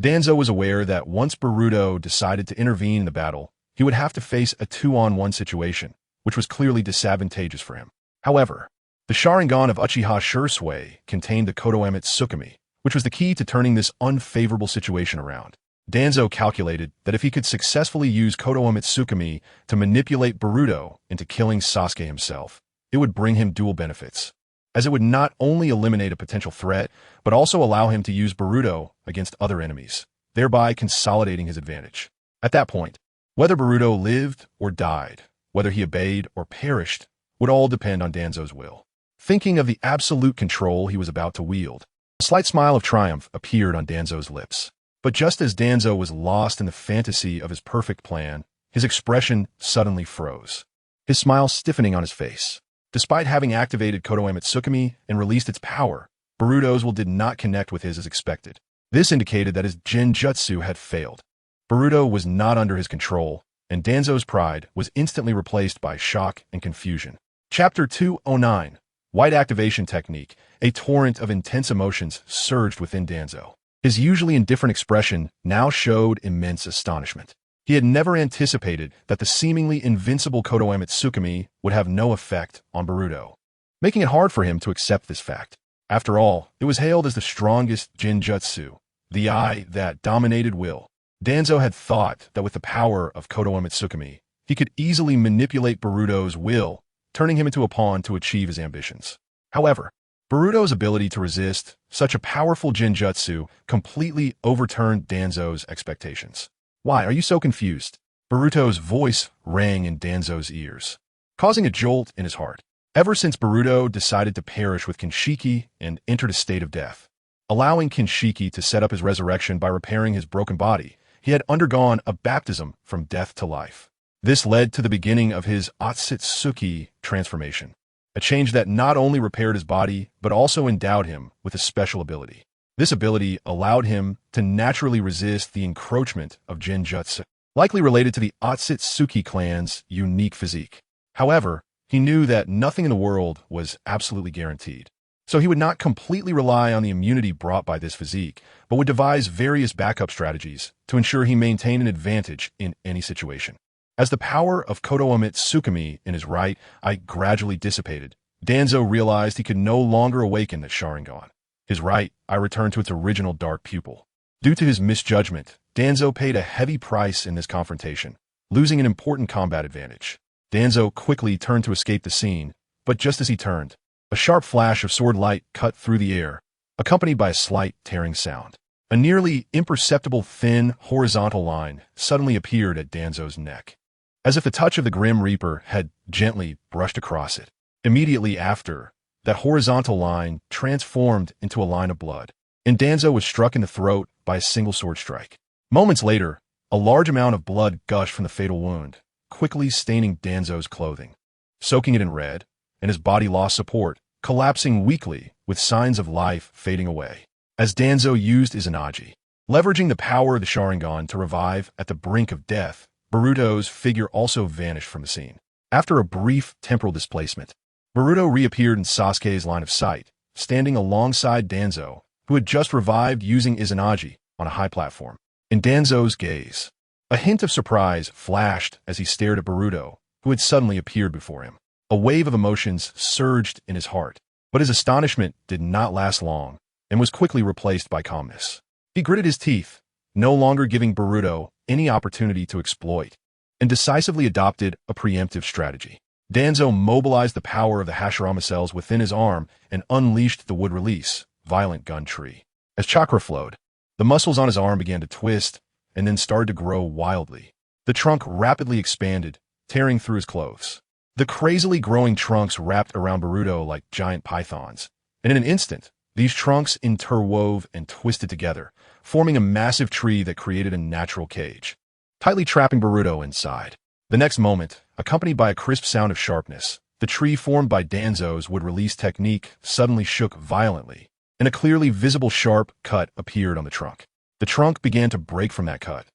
Danzo was aware that once Boruto decided to intervene in the battle, he would have to face a 2-on-1 situation, which was clearly disadvantageous for him. However, the Sharingan of Uchiha Shursui contained the Kodoemitsu Tsukimi, which was the key to turning this unfavorable situation around. Danzo calculated that if he could successfully use Kodoemitsu Tsukimi to manipulate Boruto into killing Sasuke himself, it would bring him dual benefits, as it would not only eliminate a potential threat, but also allow him to use Boruto against other enemies, thereby consolidating his advantage. At that point, whether Boruto lived or died, whether he obeyed or perished, would all depend on Danzo's will. Thinking of the absolute control he was about to wield, a slight smile of triumph appeared on Danzo's lips. But just as Danzo was lost in the fantasy of his perfect plan, his expression suddenly froze, his smile stiffening on his face. Despite having activated Kodoemitsu Tsukimi and released its power, Boruto's will did not connect with his as expected. This indicated that his Genjutsu had failed. Boruto was not under his control, and Danzo's pride was instantly replaced by shock and confusion. Chapter 209, White Activation Technique. A torrent of intense emotions surged within Danzo. His usually indifferent expression now showed immense astonishment. He had never anticipated that the seemingly invincible Kodoemitsu Tsukimi would have no effect on Boruto, making it hard for him to accept this fact. After all, it was hailed as the strongest Genjutsu, the eye that dominated will. Danzo had thought that with the power of Kodoemitsu Tsukimi, he could easily manipulate Boruto's will, turning him into a pawn to achieve his ambitions. However, Boruto's ability to resist such a powerful Genjutsu completely overturned Danzo's expectations. Why are you so confused? Boruto's voice rang in Danzo's ears, causing a jolt in his heart. Ever since Boruto decided to perish with Kinshiki and entered a state of death, allowing Kinshiki to set up his resurrection by repairing his broken body, he had undergone a baptism from death to life. This led to the beginning of his Otsutsuki transformation, a change that not only repaired his body, but also endowed him with a special ability. This ability allowed him to naturally resist the encroachment of Genjutsu, likely related to the Otsutsuki clan's unique physique. However, he knew that nothing in the world was absolutely guaranteed. So he would not completely rely on the immunity brought by this physique, but would devise various backup strategies to ensure he maintained an advantage in any situation. As the power of Kodoemitsu Tsukimi in his right eye gradually dissipated, Danzo realized he could no longer awaken the Sharingan. His right eye returned to its original dark pupil. Due to his misjudgment, Danzo paid a heavy price in this confrontation, losing an important combat advantage. Danzo quickly turned to escape the scene, but just as he turned, a sharp flash of sword light cut through the air, accompanied by a slight tearing sound. A nearly imperceptible thin, horizontal line suddenly appeared at Danzo's neck, as if the touch of the Grim Reaper had gently brushed across it. Immediately after, that horizontal line transformed into a line of blood, and Danzo was struck in the throat by a single sword strike. Moments later, a large amount of blood gushed from the fatal wound, quickly staining Danzo's clothing, soaking it in red, and his body lost support, collapsing weakly with signs of life fading away. As Danzo used Izanagi, leveraging the power of the Sharingan to revive at the brink of death, Boruto's figure also vanished from the scene. After a brief temporal displacement, Boruto reappeared in Sasuke's line of sight, standing alongside Danzo, who had just revived using Izanagi on a high platform. in Danzo's gaze. A hint of surprise flashed as he stared at Boruto, who had suddenly appeared before him. A wave of emotions surged in his heart, but his astonishment did not last long and was quickly replaced by calmness. He gritted his teeth, no longer giving Boruto any opportunity to exploit, and decisively adopted a preemptive strategy. Danzo mobilized the power of the Hashirama cells within his arm and unleashed the would-release, violent gun tree. As chakra flowed, the muscles on his arm began to twist and then started to grow wildly. The trunk rapidly expanded, tearing through his clothes. The crazily growing trunks wrapped around Boruto like giant pythons, and in an instant, these trunks interwove and twisted together, forming a massive tree that created a natural cage, tightly trapping Boruto inside. The next moment, accompanied by a crisp sound of sharpness, the tree formed by Danzo's would-release technique suddenly shook violently, and a clearly visible sharp cut appeared on the trunk. The trunk began to break from that cut,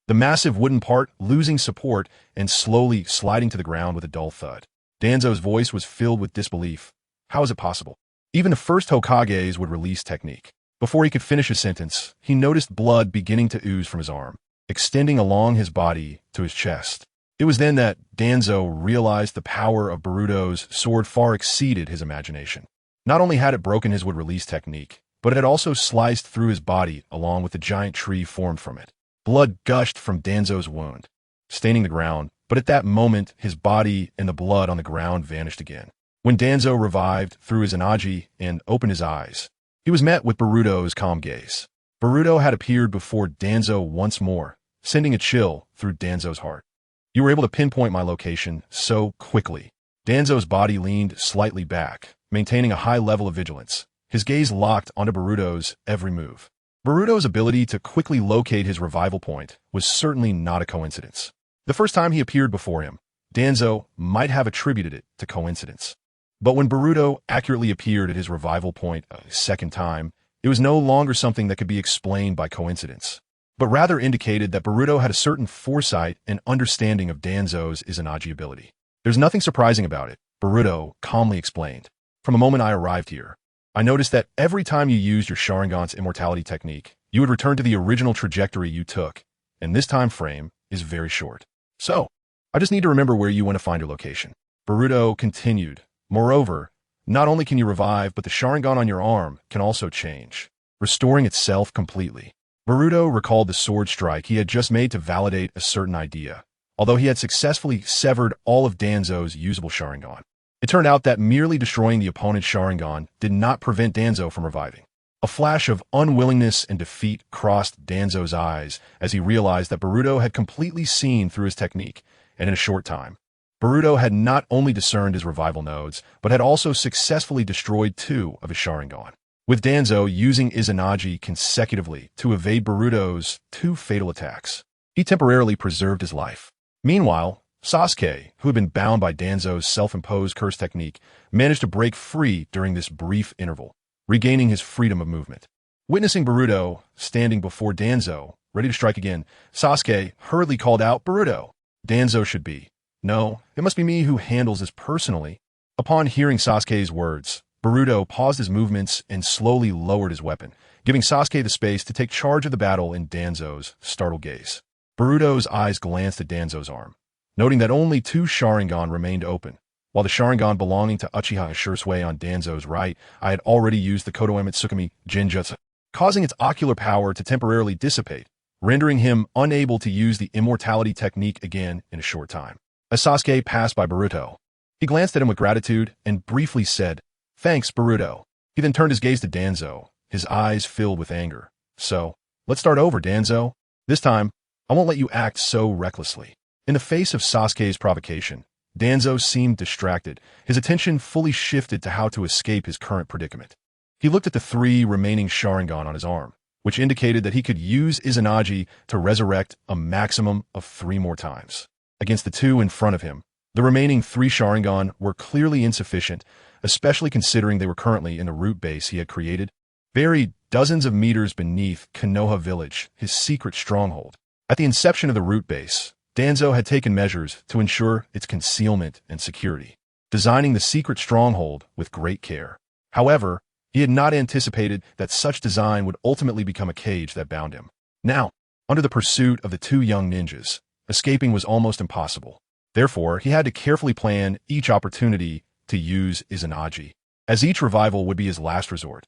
the massive wooden part losing support and slowly sliding to the ground with a dull thud. Danzo's voice was filled with disbelief. How is it possible? Even the first Hokage's would-release technique. Before he could finish his sentence, he noticed blood beginning to ooze from his arm, extending along his body to his chest. It was then that Danzo realized the power of Boruto's sword far exceeded his imagination. Not only had it broken his would-release technique, but it had also sliced through his body along with the giant tree formed from it. Blood gushed from Danzo's wound, staining the ground, but at that moment, his body and the blood on the ground vanished again. When Danzo revived through his Anaji and opened his eyes, he was met with Boruto's calm gaze. Boruto had appeared before Danzo once more, sending a chill through Danzo's heart. You were able to pinpoint my location so quickly. Danzo's body leaned slightly back, maintaining a high level of vigilance, his gaze locked onto Boruto's every move. Boruto's ability to quickly locate his revival point was certainly not a coincidence. The first time he appeared before him, Danzo might have attributed it to coincidence. But when Boruto accurately appeared at his revival point a second time, it was no longer something that could be explained by coincidence, but rather indicated that Boruto had a certain foresight and understanding of Danzo's Izanagi ability. There's nothing surprising about it, Boruto calmly explained. From the moment I arrived here, I noticed that every time you used your Sharingan's immortality technique, you would return to the original trajectory you took, and this time frame is very short. So, I just need to remember where you want to find your location. Boruto continued. Moreover, not only can you revive, but the Sharingan on your arm can also change, restoring itself completely. Boruto recalled the sword strike he had just made to validate a certain idea, although he had successfully severed all of Danzo's usable Sharingan. It turned out that merely destroying the opponent's Sharingan did not prevent Danzo from reviving. A flash of unwillingness and defeat crossed Danzo's eyes as he realized that Boruto had completely seen through his technique, and in a short time, Boruto had not only discerned his revival nodes, but had also successfully destroyed 2 of his Sharingan, with Danzo using Izanagi consecutively to evade Boruto's 2 fatal attacks. He temporarily preserved his life. Meanwhile, Sasuke, who had been bound by Danzo's self-imposed curse technique, managed to break free during this brief interval, regaining his freedom of movement. Witnessing Boruto standing before Danzo, ready to strike again, Sasuke hurriedly called out, "Boruto! Danzo should be. No, it must be me who handles this personally." Upon hearing Sasuke's words, Boruto paused his movements and slowly lowered his weapon, giving Sasuke the space to take charge of the battle in Danzo's startled gaze. Boruto's eyes glanced at Danzo's arm, noting that only 2 Sharingan remained open. While the Sharingan belonging to Uchiha Shursui on Danzo's right, I had already used the Kodoeme Tsukumi Jinjutsu, causing its ocular power to temporarily dissipate, rendering him unable to use the immortality technique again in a short time. As Sasuke passed by Boruto, he glanced at him with gratitude and briefly said, "Thanks, Boruto." He then turned his gaze to Danzo, his eyes filled with anger. "So, let's start over, Danzo. This time, I won't let you act so recklessly." In the face of Sasuke's provocation, Danzo seemed distracted, his attention fully shifted to how to escape his current predicament. He looked at the 3 remaining Sharingan on his arm, which indicated that he could use Izanagi to resurrect a maximum of 3 more times. Against the 2 in front of him, the remaining 3 Sharingan were clearly insufficient, especially considering they were currently in the root base he had created, buried dozens of meters beneath Konoha Village, his secret stronghold. At the inception of the root base, Danzo had taken measures to ensure its concealment and security, designing the secret stronghold with great care. However, he had not anticipated that such design would ultimately become a cage that bound him. Now, Under the pursuit of the two young ninjas, escaping was almost impossible. Therefore, he had to carefully plan each opportunity to use Izanagi, as each revival would be his last resort,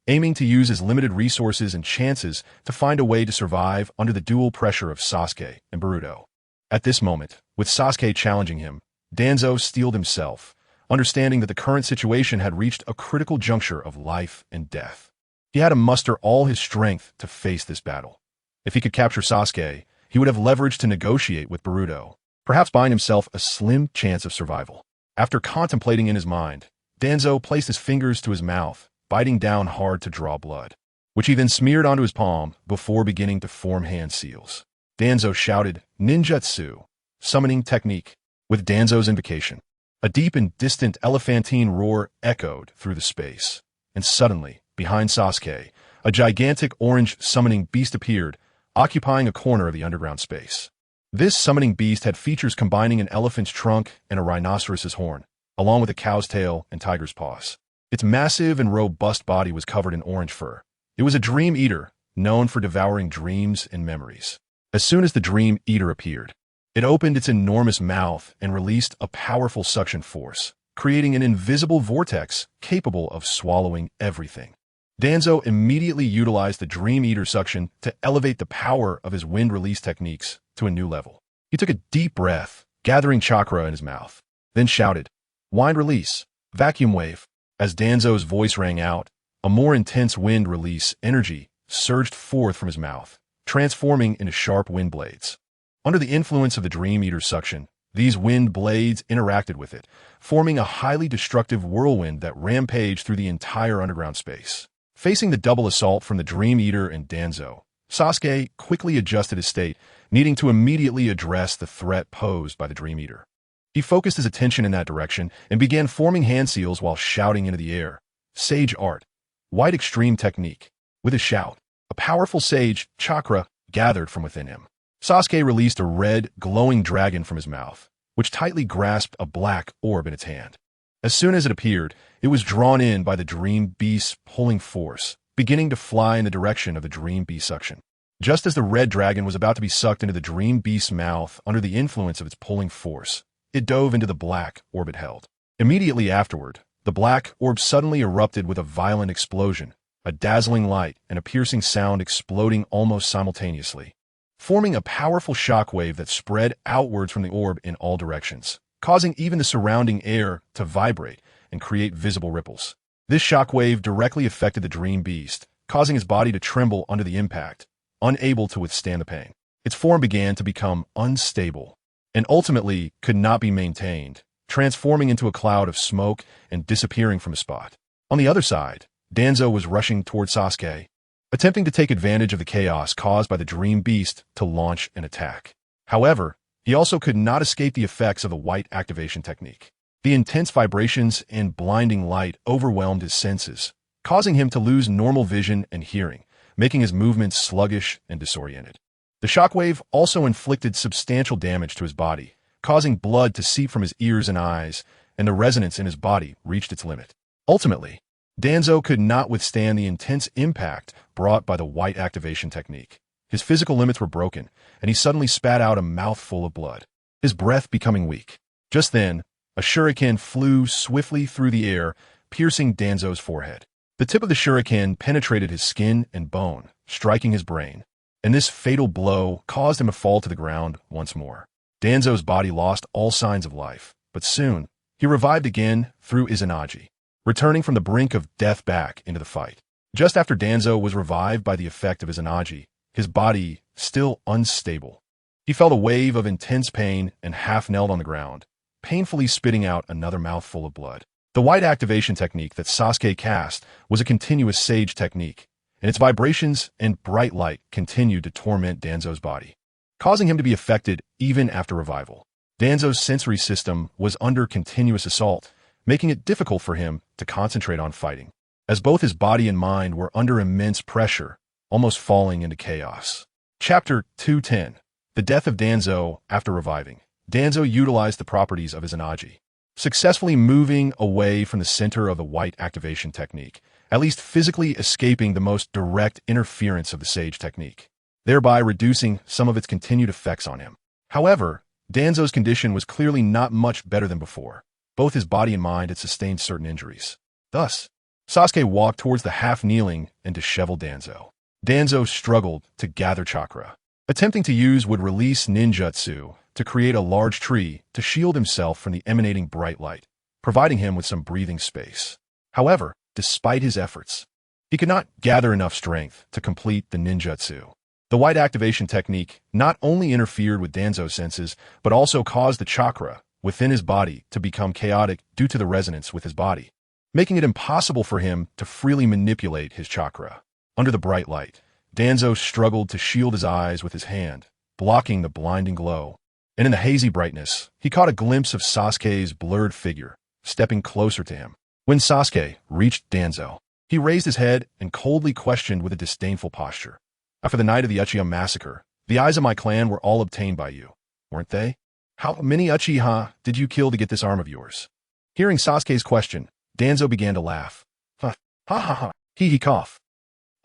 aiming to use his limited resources and chances to find a way to survive under the dual pressure of Sasuke and Boruto. At this moment, with Sasuke challenging him, Danzo steeled himself, understanding that the current situation had reached a critical juncture of life and death. He had to muster all his strength to face this battle. If he could capture Sasuke, he would have leverage to negotiate with Boruto, perhaps buying himself a slim chance of survival. After contemplating in his mind, Danzo placed his fingers to his mouth, biting down hard to draw blood, which he then smeared onto his palm before beginning to form hand seals. Danzo shouted, "Ninjutsu!" Summoning technique. With Danzo's invocation, a deep and distant elephantine roar echoed through the space, and suddenly, behind Sasuke, a gigantic orange summoning beast appeared, occupying a corner of the underground space. This summoning beast had features combining an elephant's trunk and a rhinoceros's horn, along with a cow's tail and tiger's paws. Its massive and robust body was covered in orange fur. It was a dream eater, known for devouring dreams and memories. As soon as the dream eater appeared, it opened its enormous mouth and released a powerful suction force, creating an invisible vortex capable of swallowing everything. Danzo immediately utilized the Dream Eater suction to elevate the power of his wind release techniques to a new level. He took a deep breath, gathering chakra in his mouth, then shouted, "Wind release, vacuum wave." As Danzo's voice rang out, a more intense wind release energy surged forth from his mouth, transforming into sharp wind blades. Under the influence of the Dream Eater's suction, these wind blades interacted with it, forming a highly destructive whirlwind that rampaged through the entire underground space. Facing the double assault from the Dream Eater and Danzo, Sasuke quickly adjusted his state, needing to immediately address the threat posed by the Dream Eater. He focused his attention in that direction and began forming hand seals while shouting into the air, "Sage Art, White Extreme Technique." With a shout, a powerful sage chakra gathered from within him. Sasuke released a red, glowing dragon from his mouth, which tightly grasped a black orb in its hand. As soon as it appeared, it was drawn in by the Dream Beast's pulling force, beginning to fly in the direction of the Dream Beast suction. Just as the red dragon was about to be sucked into the Dream Beast's mouth under the influence of its pulling force, it dove into the black orb it held. Immediately afterward, the black orb suddenly erupted with a violent explosion, a dazzling light and a piercing sound exploding almost simultaneously, forming a powerful shockwave that spread outwards from the orb in all directions, causing even the surrounding air to vibrate and create visible ripples. This shockwave directly affected the Dream Beast, causing his body to tremble under the impact, unable to withstand the pain. Its form began to become unstable, and ultimately could not be maintained, transforming into a cloud of smoke and disappearing from the spot. On the other side, Danzo was rushing towards Sasuke, attempting to take advantage of the chaos caused by the Dream Beast to launch an attack. However, he also could not escape the effects of the white activation technique. The intense vibrations and blinding light overwhelmed his senses, causing him to lose normal vision and hearing, making his movements sluggish and disoriented. The shockwave also inflicted substantial damage to his body, causing blood to seep from his ears and eyes, and the resonance in his body reached its limit. Ultimately, Danzo could not withstand the intense impact brought by the white activation technique. His physical limits were broken, and he suddenly spat out a mouthful of blood, his breath becoming weak. Just then, a shuriken flew swiftly through the air, piercing Danzo's forehead. The tip of the shuriken penetrated his skin and bone, striking his brain, and this fatal blow caused him to fall to the ground once more. Danzo's body lost all signs of life, but soon, he revived again through Izanagi, returning from the brink of death back into the fight. Just after Danzo was revived by the effect of Izanagi, his body still unstable, he felt a wave of intense pain and half-knelt on the ground, painfully spitting out another mouthful of blood. The white activation technique that Sasuke cast was a continuous sage technique, and its vibrations and bright light continued to torment Danzo's body, causing him to be affected even after revival. Danzo's sensory system was under continuous assault, making it difficult for him to concentrate on fighting, as both his body and mind were under immense pressure, almost falling into chaos. Chapter 210. The Death of Danzo After Reviving. Danzo utilized the properties of Izanagi, successfully moving away from the center of the white activation technique, at least physically escaping the most direct interference of the sage technique. thereby reducing some of its continued effects on him. However, Danzo's condition was clearly not much better than before. Both his body and mind had sustained certain injuries. Thus, Sasuke walked towards the half-kneeling and disheveled Danzo. Danzo struggled to gather chakra. Attempting to use would release ninjutsu to create a large tree to shield himself from the emanating bright light, providing him with some breathing space. However, despite his efforts, he could not gather enough strength to complete the ninjutsu. The white activation technique not only interfered with Danzo's senses, but also caused the chakra within his body to become chaotic due to the resonance with his body, making it impossible for him to freely manipulate his chakra. Under the bright light, Danzo struggled to shield his eyes with his hand, blocking the blinding glow. And in the hazy brightness, he caught a glimpse of Sasuke's blurred figure, stepping closer to him. When Sasuke reached Danzo, he raised his head and coldly questioned with a disdainful posture. After the night of the Uchiha massacre, the eyes of my clan were all obtained by you, weren't they? How many Uchiha did you kill to get this arm of yours? Hearing Sasuke's question, Danzo began to laugh. Ha ha ha, he cough.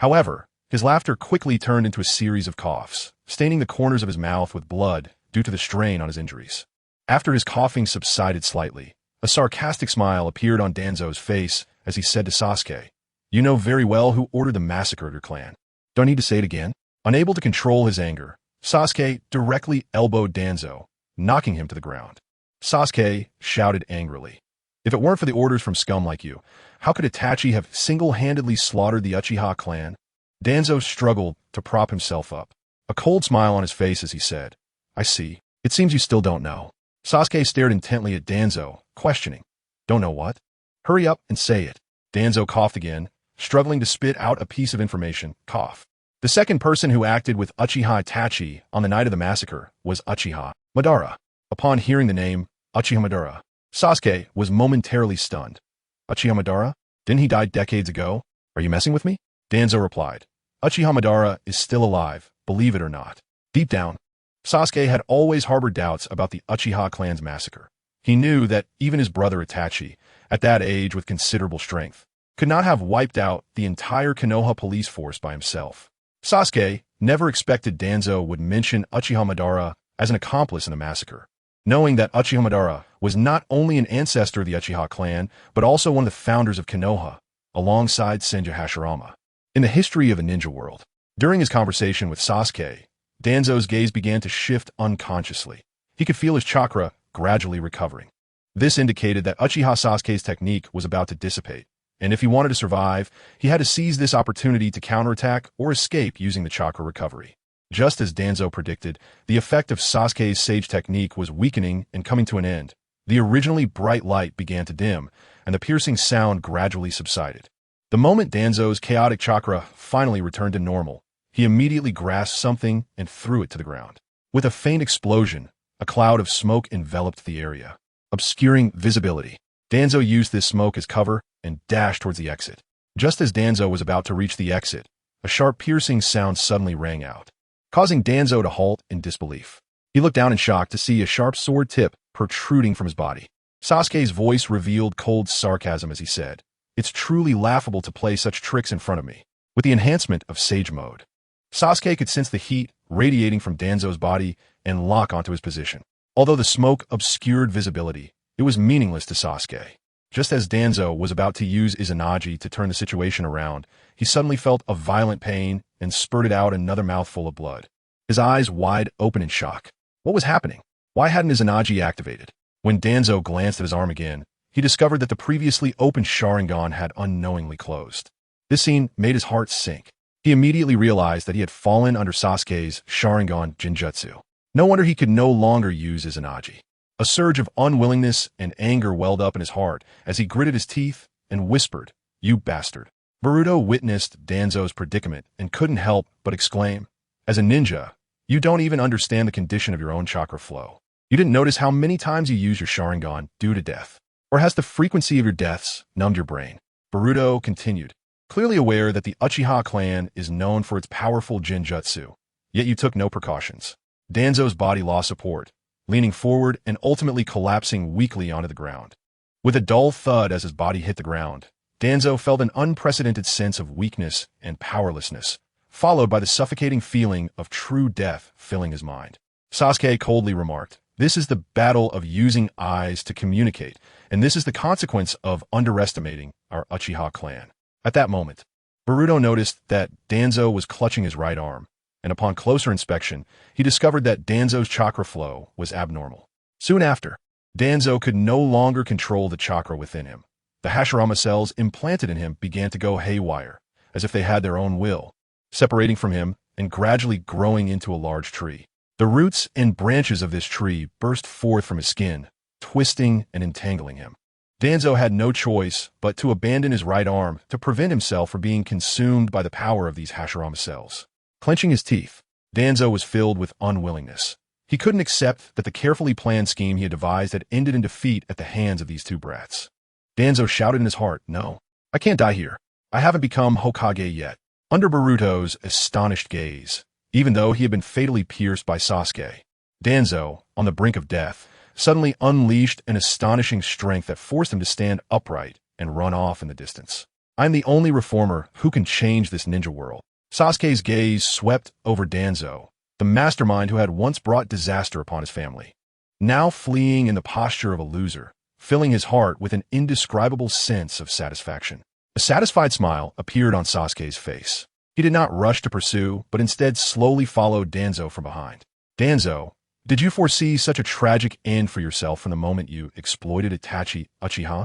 However, his laughter quickly turned into a series of coughs, staining the corners of his mouth with blood due to the strain on his injuries. After his coughing subsided slightly, a sarcastic smile appeared on Danzo's face as he said to Sasuke, "You know very well who ordered the massacre of your clan. Do I need to say it again?" Unable to control his anger, Sasuke directly elbowed Danzo, knocking him to the ground. Sasuke shouted angrily, "If it weren't for the orders from scum like you, how could Itachi have single-handedly slaughtered the Uchiha clan?" Danzo struggled to prop himself up, a cold smile on his face as he said, "I see. It seems you still don't know." Sasuke stared intently at Danzo, questioning, "Don't know what? Hurry up and say it." Danzo coughed again, struggling to spit out a piece of information, cough. The second person who acted with Uchiha Itachi on the night of the massacre was Uchiha Madara. Upon hearing the name, Uchiha Madara, Sasuke was momentarily stunned. "Uchiha Madara? Didn't he die decades ago? Are you messing with me?" Danzo replied, "Uchiha Madara is still alive, believe it or not." Deep down, Sasuke had always harbored doubts about the Uchiha clan's massacre. He knew that even his brother Itachi, at that age with considerable strength, could not have wiped out the entire Konoha police force by himself. Sasuke never expected Danzo would mention Uchiha Madara as an accomplice in the massacre, knowing that Uchiha Madara was not only an ancestor of the Uchiha clan, but also one of the founders of Konoha, alongside Senju Hashirama. In the history of the ninja world, during his conversation with Sasuke, Danzo's gaze began to shift unconsciously. He could feel his chakra gradually recovering. This indicated that Uchiha Sasuke's technique was about to dissipate, and if he wanted to survive, he had to seize this opportunity to counterattack or escape using the chakra recovery. Just as Danzo predicted, the effect of Sasuke's sage technique was weakening and coming to an end. The originally bright light began to dim, and the piercing sound gradually subsided. The moment Danzo's chaotic chakra finally returned to normal, he immediately grasped something and threw it to the ground. With a faint explosion, a cloud of smoke enveloped the area, obscuring visibility. Danzo used this smoke as cover and dashed towards the exit. Just as Danzo was about to reach the exit, a sharp piercing sound suddenly rang out, causing Danzo to halt in disbelief. He looked down in shock to see a sharp sword tip protruding from his body. Sasuke's voice revealed cold sarcasm as he said, "It's truly laughable to play such tricks in front of me." With the enhancement of Sage Mode, Sasuke could sense the heat radiating from Danzo's body and lock onto his position. Although the smoke obscured visibility, it was meaningless to Sasuke. Just as Danzo was about to use Izanagi to turn the situation around, he suddenly felt a violent pain and spurted out another mouthful of blood. His eyes wide open in shock. What was happening? Why hadn't Izanagi activated? When Danzo glanced at his arm again, he discovered that the previously open Sharingan had unknowingly closed. This scene made his heart sink. He immediately realized that he had fallen under Sasuke's Sharingan Jinjutsu. No wonder he could no longer use Izanagi. A surge of unwillingness and anger welled up in his heart as he gritted his teeth and whispered, "You bastard." Boruto witnessed Danzo's predicament and couldn't help but exclaim, "As a ninja, you don't even understand the condition of your own chakra flow. You didn't notice how many times you use your Sharingan due to death. Or has the frequency of your deaths numbed your brain?" Boruto continued, clearly aware that the Uchiha clan is known for its powerful Jinjutsu, yet you took no precautions. Danzo's body lost support, leaning forward and ultimately collapsing weakly onto the ground. With a dull thud as his body hit the ground, Danzo felt an unprecedented sense of weakness and powerlessness, followed by the suffocating feeling of true death filling his mind. Sasuke coldly remarked, "This is the battle of using eyes to communicate, and this is the consequence of underestimating our Uchiha clan." At that moment, Boruto noticed that Danzo was clutching his right arm, and upon closer inspection, he discovered that Danzo's chakra flow was abnormal. Soon after, Danzo could no longer control the chakra within him. The Hashirama cells implanted in him began to go haywire, as if they had their own will, separating from him and gradually growing into a large tree. The roots and branches of this tree burst forth from his skin, twisting and entangling him. Danzo had no choice but to abandon his right arm to prevent himself from being consumed by the power of these Hashirama cells. Clenching his teeth, Danzo was filled with unwillingness. He couldn't accept that the carefully planned scheme he had devised had ended in defeat at the hands of these two brats. Danzo shouted in his heart, "No, I can't die here. I haven't become Hokage yet." Under Boruto's astonished gaze, even though he had been fatally pierced by Sasuke, Danzo, on the brink of death, suddenly unleashed an astonishing strength that forced him to stand upright and run off in the distance. "I'm the only reformer who can change this ninja world." Sasuke's gaze swept over Danzo, the mastermind who had once brought disaster upon his family, now fleeing in the posture of a loser, filling his heart with an indescribable sense of satisfaction. A satisfied smile appeared on Sasuke's face. He did not rush to pursue, but instead slowly followed Danzo from behind. "Danzo, did you foresee such a tragic end for yourself from the moment you exploited Itachi Uchiha?"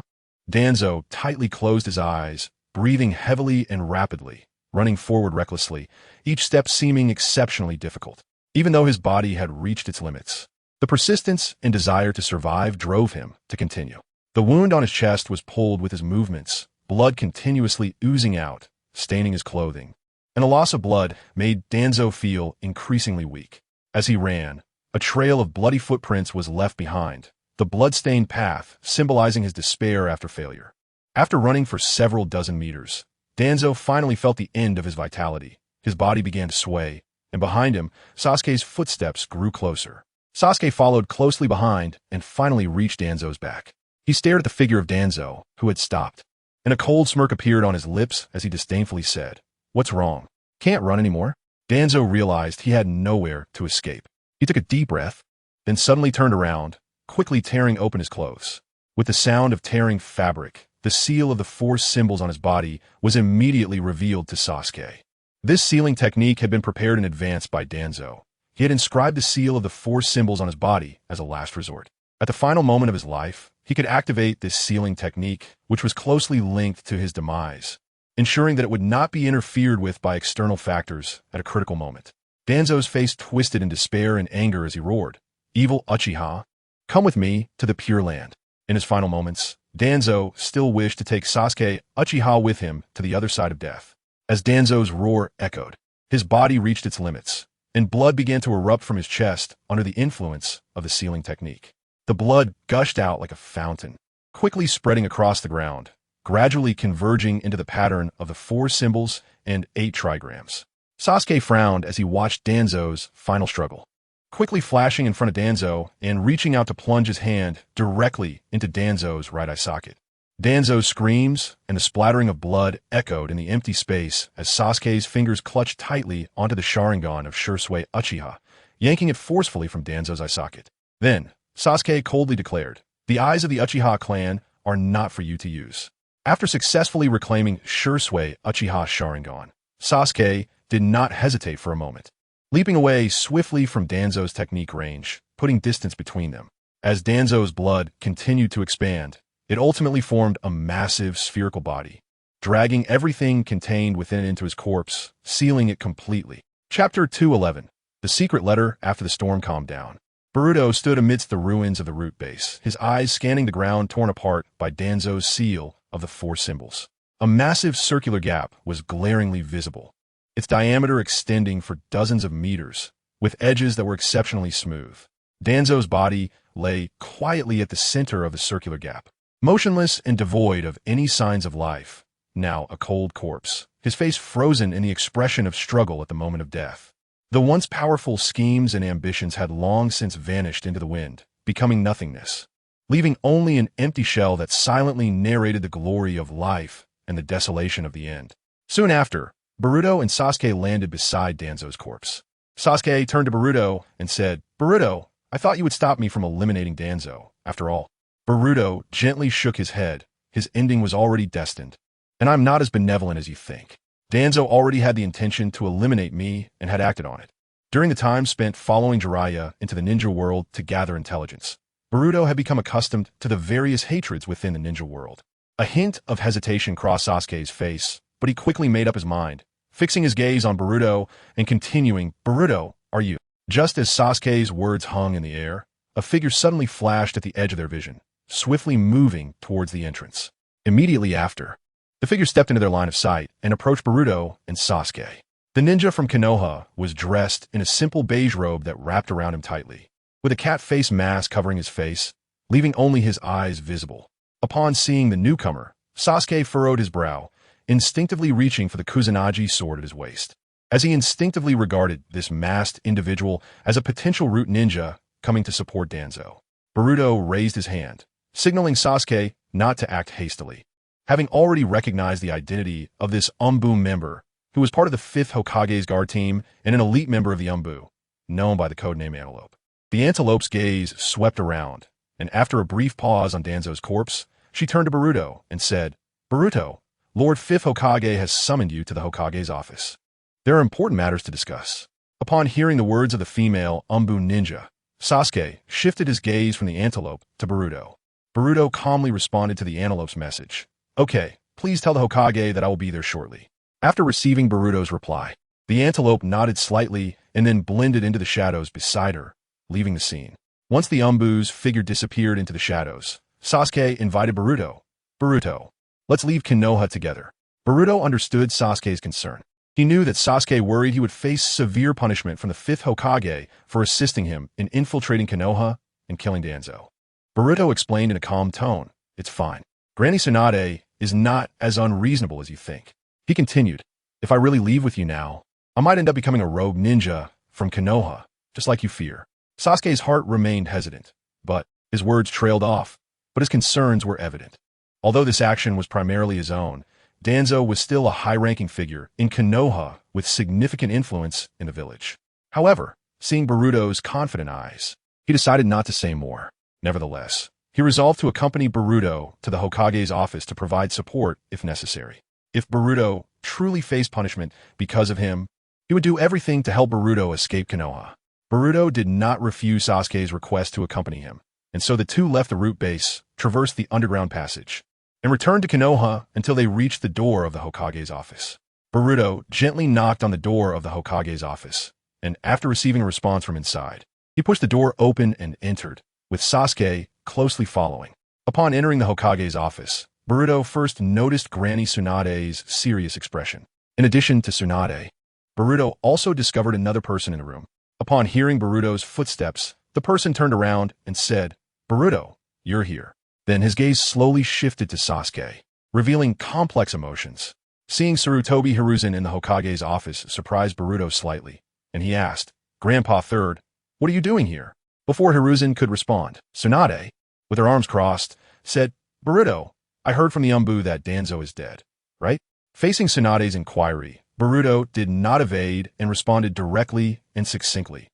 Danzo tightly closed his eyes, breathing heavily and rapidly, running forward recklessly, each step seeming exceptionally difficult, even though his body had reached its limits. The persistence and desire to survive drove him to continue. The wound on his chest was pulled with his movements, blood continuously oozing out, staining his clothing, and the loss of blood made Danzo feel increasingly weak. As he ran, a trail of bloody footprints was left behind, the blood-stained path symbolizing his despair after failure. After running for several dozen meters, Danzo finally felt the end of his vitality. His body began to sway, and behind him, Sasuke's footsteps grew closer. Sasuke followed closely behind and finally reached Danzo's back. He stared at the figure of Danzo, who had stopped, and a cold smirk appeared on his lips as he disdainfully said, "What's wrong? Can't run anymore?" Danzo realized he had nowhere to escape. He took a deep breath, then suddenly turned around, quickly tearing open his clothes. With the sound of tearing fabric, the seal of the four symbols on his body was immediately revealed to Sasuke. This sealing technique had been prepared in advance by Danzo. He had inscribed the seal of the four symbols on his body as a last resort. At the final moment of his life, he could activate this sealing technique, which was closely linked to his demise, ensuring that it would not be interfered with by external factors at a critical moment. Danzo's face twisted in despair and anger as he roared, "Evil Uchiha, come with me to the Pure Land." In his final moments, Danzo still wished to take Sasuke Uchiha with him to the other side of death. As Danzo's roar echoed, his body reached its limits, and blood began to erupt from his chest under the influence of the sealing technique. The blood gushed out like a fountain, quickly spreading across the ground, gradually converging into the pattern of the four symbols and 8 trigrams. Sasuke frowned as he watched Danzo's final struggle, quickly flashing in front of Danzo and reaching out to plunge his hand directly into Danzo's right eye socket. Danzo's screams and the splattering of blood echoed in the empty space as Sasuke's fingers clutched tightly onto the Sharingan of Shursui Uchiha, yanking it forcefully from Danzo's eye socket. Then, Sasuke coldly declared, "The eyes of the Uchiha clan are not for you to use." After successfully reclaiming Shursui Uchiha Sharingan, Sasuke did not hesitate for a moment, leaping away swiftly from Danzo's technique range, putting distance between them. As Danzo's blood continued to expand, it ultimately formed a massive spherical body, dragging everything contained within it into his corpse, sealing it completely. Chapter 211. The Secret Letter After the Storm Calmed Down. Boruto stood amidst the ruins of the root base, his eyes scanning the ground torn apart by Danzo's seal of the four symbols. A massive circular gap was glaringly visible, its diameter extending for dozens of meters, with edges that were exceptionally smooth. Danzo's body lay quietly at the center of the circular gap, motionless and devoid of any signs of life, now a cold corpse, his face frozen in the expression of struggle at the moment of death. The once powerful schemes and ambitions had long since vanished into the wind, becoming nothingness, leaving only an empty shell that silently narrated the glory of life and the desolation of the end. Soon after, Boruto and Sasuke landed beside Danzo's corpse. Sasuke turned to Boruto and said, "Boruto, I thought you would stop me from eliminating Danzo, after all." Boruto gently shook his head. His ending was already destined. "And I'm not as benevolent as you think. Danzo already had the intention to eliminate me and had acted on it. During the time spent following Jiraiya into the ninja world to gather intelligence, Boruto had become accustomed to the various hatreds within the ninja world." A hint of hesitation crossed Sasuke's face, but he quickly made up his mind, fixing his gaze on Boruto and continuing, "Boruto, are you?" Just as Sasuke's words hung in the air, a figure suddenly flashed at the edge of their vision, swiftly moving towards the entrance. Immediately after, the figure stepped into their line of sight and approached Boruto and Sasuke. The ninja from Konoha was dressed in a simple beige robe that wrapped around him tightly, with a cat face mask covering his face, leaving only his eyes visible. Upon seeing the newcomer, Sasuke furrowed his brow, instinctively reaching for the Kusanagi sword at his waist. As he instinctively regarded this masked individual as a potential root ninja coming to support Danzo, Boruto raised his hand, signaling Sasuke not to act hastily. Having already recognized the identity of this Umbu member, who was part of the 5th Hokage's guard team and an elite member of the Umbu, known by the codename Antelope, the Antelope's gaze swept around, and after a brief pause on Danzo's corpse, she turned to Boruto and said, "Boruto, Lord 5th Hokage has summoned you to the Hokage's office. There are important matters to discuss." Upon hearing the words of the female Umbu ninja, Sasuke shifted his gaze from the Antelope to Boruto. Boruto calmly responded to the Antelope's message. "Okay, please tell the Hokage that I will be there shortly." After receiving Boruto's reply, the Antelope nodded slightly and then blended into the shadows beside her, leaving the scene. Once the Umbu's figure disappeared into the shadows, Sasuke invited Boruto. "Boruto, let's leave Konoha together." Boruto understood Sasuke's concern. He knew that Sasuke worried he would face severe punishment from the 5th Hokage for assisting him in infiltrating Konoha and killing Danzo. Boruto explained in a calm tone, "It's fine. Granny Tsunade is not as unreasonable as you think." He continued, "If I really leave with you now, I might end up becoming a rogue ninja from Konoha, just like you fear." Sasuke's heart remained hesitant, but his words trailed off, but his concerns were evident. Although this action was primarily his own, Danzo was still a high-ranking figure in Konoha with significant influence in the village. However, seeing Boruto's confident eyes, he decided not to say more. Nevertheless, he resolved to accompany Boruto to the Hokage's office to provide support if necessary. If Boruto truly faced punishment because of him, he would do everything to help Boruto escape Konoha. Boruto did not refuse Sasuke's request to accompany him, and so the two left the root base, traversed the underground passage, and returned to Konoha until they reached the door of the Hokage's office. Boruto gently knocked on the door of the Hokage's office, and after receiving a response from inside, he pushed the door open and entered, with Sasuke closely following. Upon entering the Hokage's office, Boruto first noticed Granny Tsunade's serious expression. In addition to Tsunade, Boruto also discovered another person in the room. Upon hearing Boruto's footsteps, the person turned around and said, "Boruto, you're here." Then his gaze slowly shifted to Sasuke, revealing complex emotions. Seeing Sarutobi Hiruzen in the Hokage's office surprised Boruto slightly, and he asked, "Grandpa Third, what are you doing here?" Before Hiruzen could respond, Tsunade, with her arms crossed, said, "Boruto, I heard from the Umbu that Danzo is dead, right?" Facing Tsunade's inquiry, Boruto did not evade and responded directly and succinctly,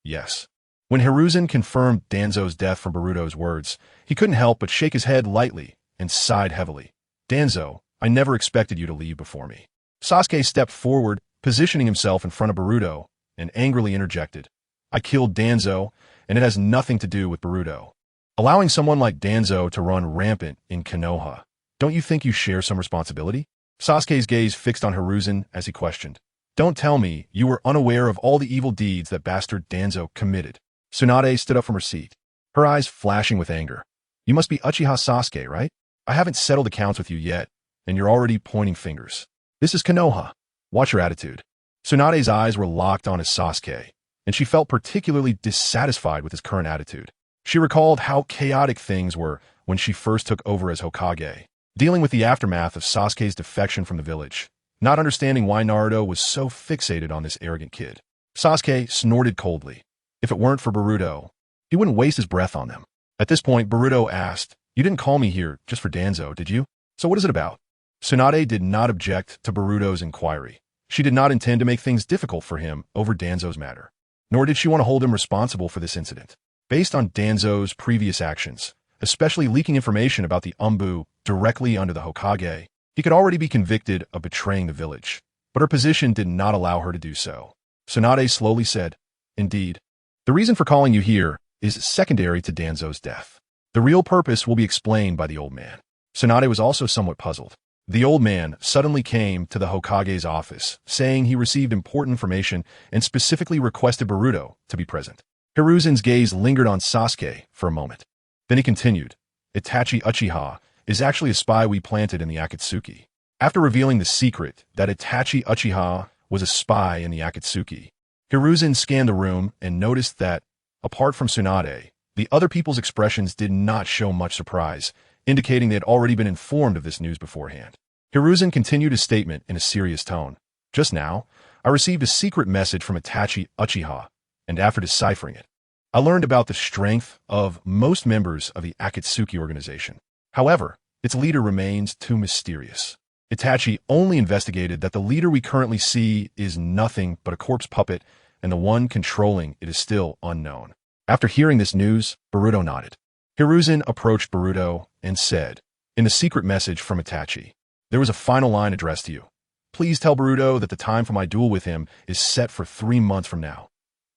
"Yes." When Hiruzen confirmed Danzo's death from Boruto's words, he couldn't help but shake his head lightly and sighed heavily. "Danzo, I never expected you to leave before me." Sasuke stepped forward, positioning himself in front of Boruto, and angrily interjected, "I killed Danzo, and it has nothing to do with Boruto. Allowing someone like Danzo to run rampant in Konoha, don't you think you share some responsibility?" Sasuke's gaze fixed on Hiruzen as he questioned, "Don't tell me you were unaware of all the evil deeds that bastard Danzo committed." Tsunade stood up from her seat, her eyes flashing with anger. "You must be Uchiha Sasuke, right? I haven't settled accounts with you yet, and you're already pointing fingers. This is Konoha. Watch your attitude." Tsunade's eyes were locked on his Sasuke, and she felt particularly dissatisfied with his current attitude. She recalled how chaotic things were when she first took over as Hokage, dealing with the aftermath of Sasuke's defection from the village, not understanding why Naruto was so fixated on this arrogant kid. Sasuke snorted coldly. If it weren't for Boruto, he wouldn't waste his breath on them. At this point, Boruto asked, "You didn't call me here just for Danzo, did you? So what is it about?" Tsunade did not object to Boruto's inquiry, She did not intend to make things difficult for him over Danzo's matter, nor did she want to hold him responsible for this incident. Based on Danzo's previous actions, especially leaking information about the Umbu directly under the Hokage, he could already be convicted of betraying the village, but her position did not allow her to do so. Tsunade slowly said, "Indeed. The reason for calling you here is secondary to Danzo's death. The real purpose will be explained by the old man." Tsunade was also somewhat puzzled. The old man suddenly came to the Hokage's office, saying he received important information and specifically requested Boruto to be present. Hiruzen's gaze lingered on Sasuke for a moment. Then he continued, "Itachi Uchiha is actually a spy we planted in the Akatsuki." After revealing the secret that Itachi Uchiha was a spy in the Akatsuki, Hiruzen scanned the room and noticed that, apart from Tsunade, the other people's expressions did not show much surprise, indicating they had already been informed of this news beforehand. Hiruzen continued his statement in a serious tone. "Just now, I received a secret message from Itachi Uchiha, and after deciphering it, I learned about the strength of most members of the Akatsuki organization. However, its leader remains too mysterious. Itachi only investigated that the leader we currently see is nothing but a corpse puppet, and the one controlling it is still unknown." After hearing this news, Boruto nodded. Hiruzen approached Boruto and said, in the secret message from Itachi, "There was a final line addressed to you. Please tell Boruto that the time for my duel with him is set for 3 months from now."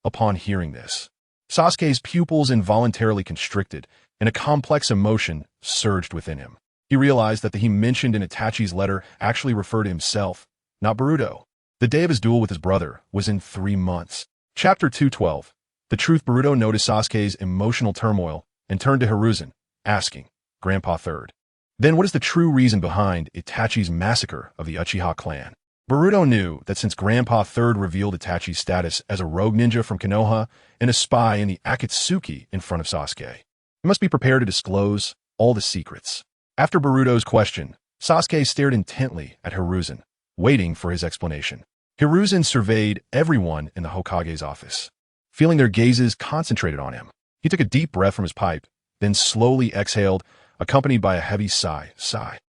Upon hearing this, Sasuke's pupils involuntarily constricted, and a complex emotion surged within him. He realized that the he mentioned in Itachi's letter actually referred to himself, not Boruto. The day of his duel with his brother was in 3 months. Chapter 212. The truth. Boruto noticed Sasuke's emotional turmoil and turned to Hiruzen, asking, "Grandpa Third, then what is the true reason behind Itachi's massacre of the Uchiha clan?" Boruto knew that since Grandpa Third revealed Itachi's status as a rogue ninja from Konoha and a spy in the Akatsuki in front of Sasuke, he must be prepared to disclose all the secrets. After Boruto's question, Sasuke stared intently at Hiruzen, waiting for his explanation. Hiruzen surveyed everyone in the Hokage's office, feeling their gazes concentrated on him. He took a deep breath from his pipe, then slowly exhaled, accompanied by a heavy sigh.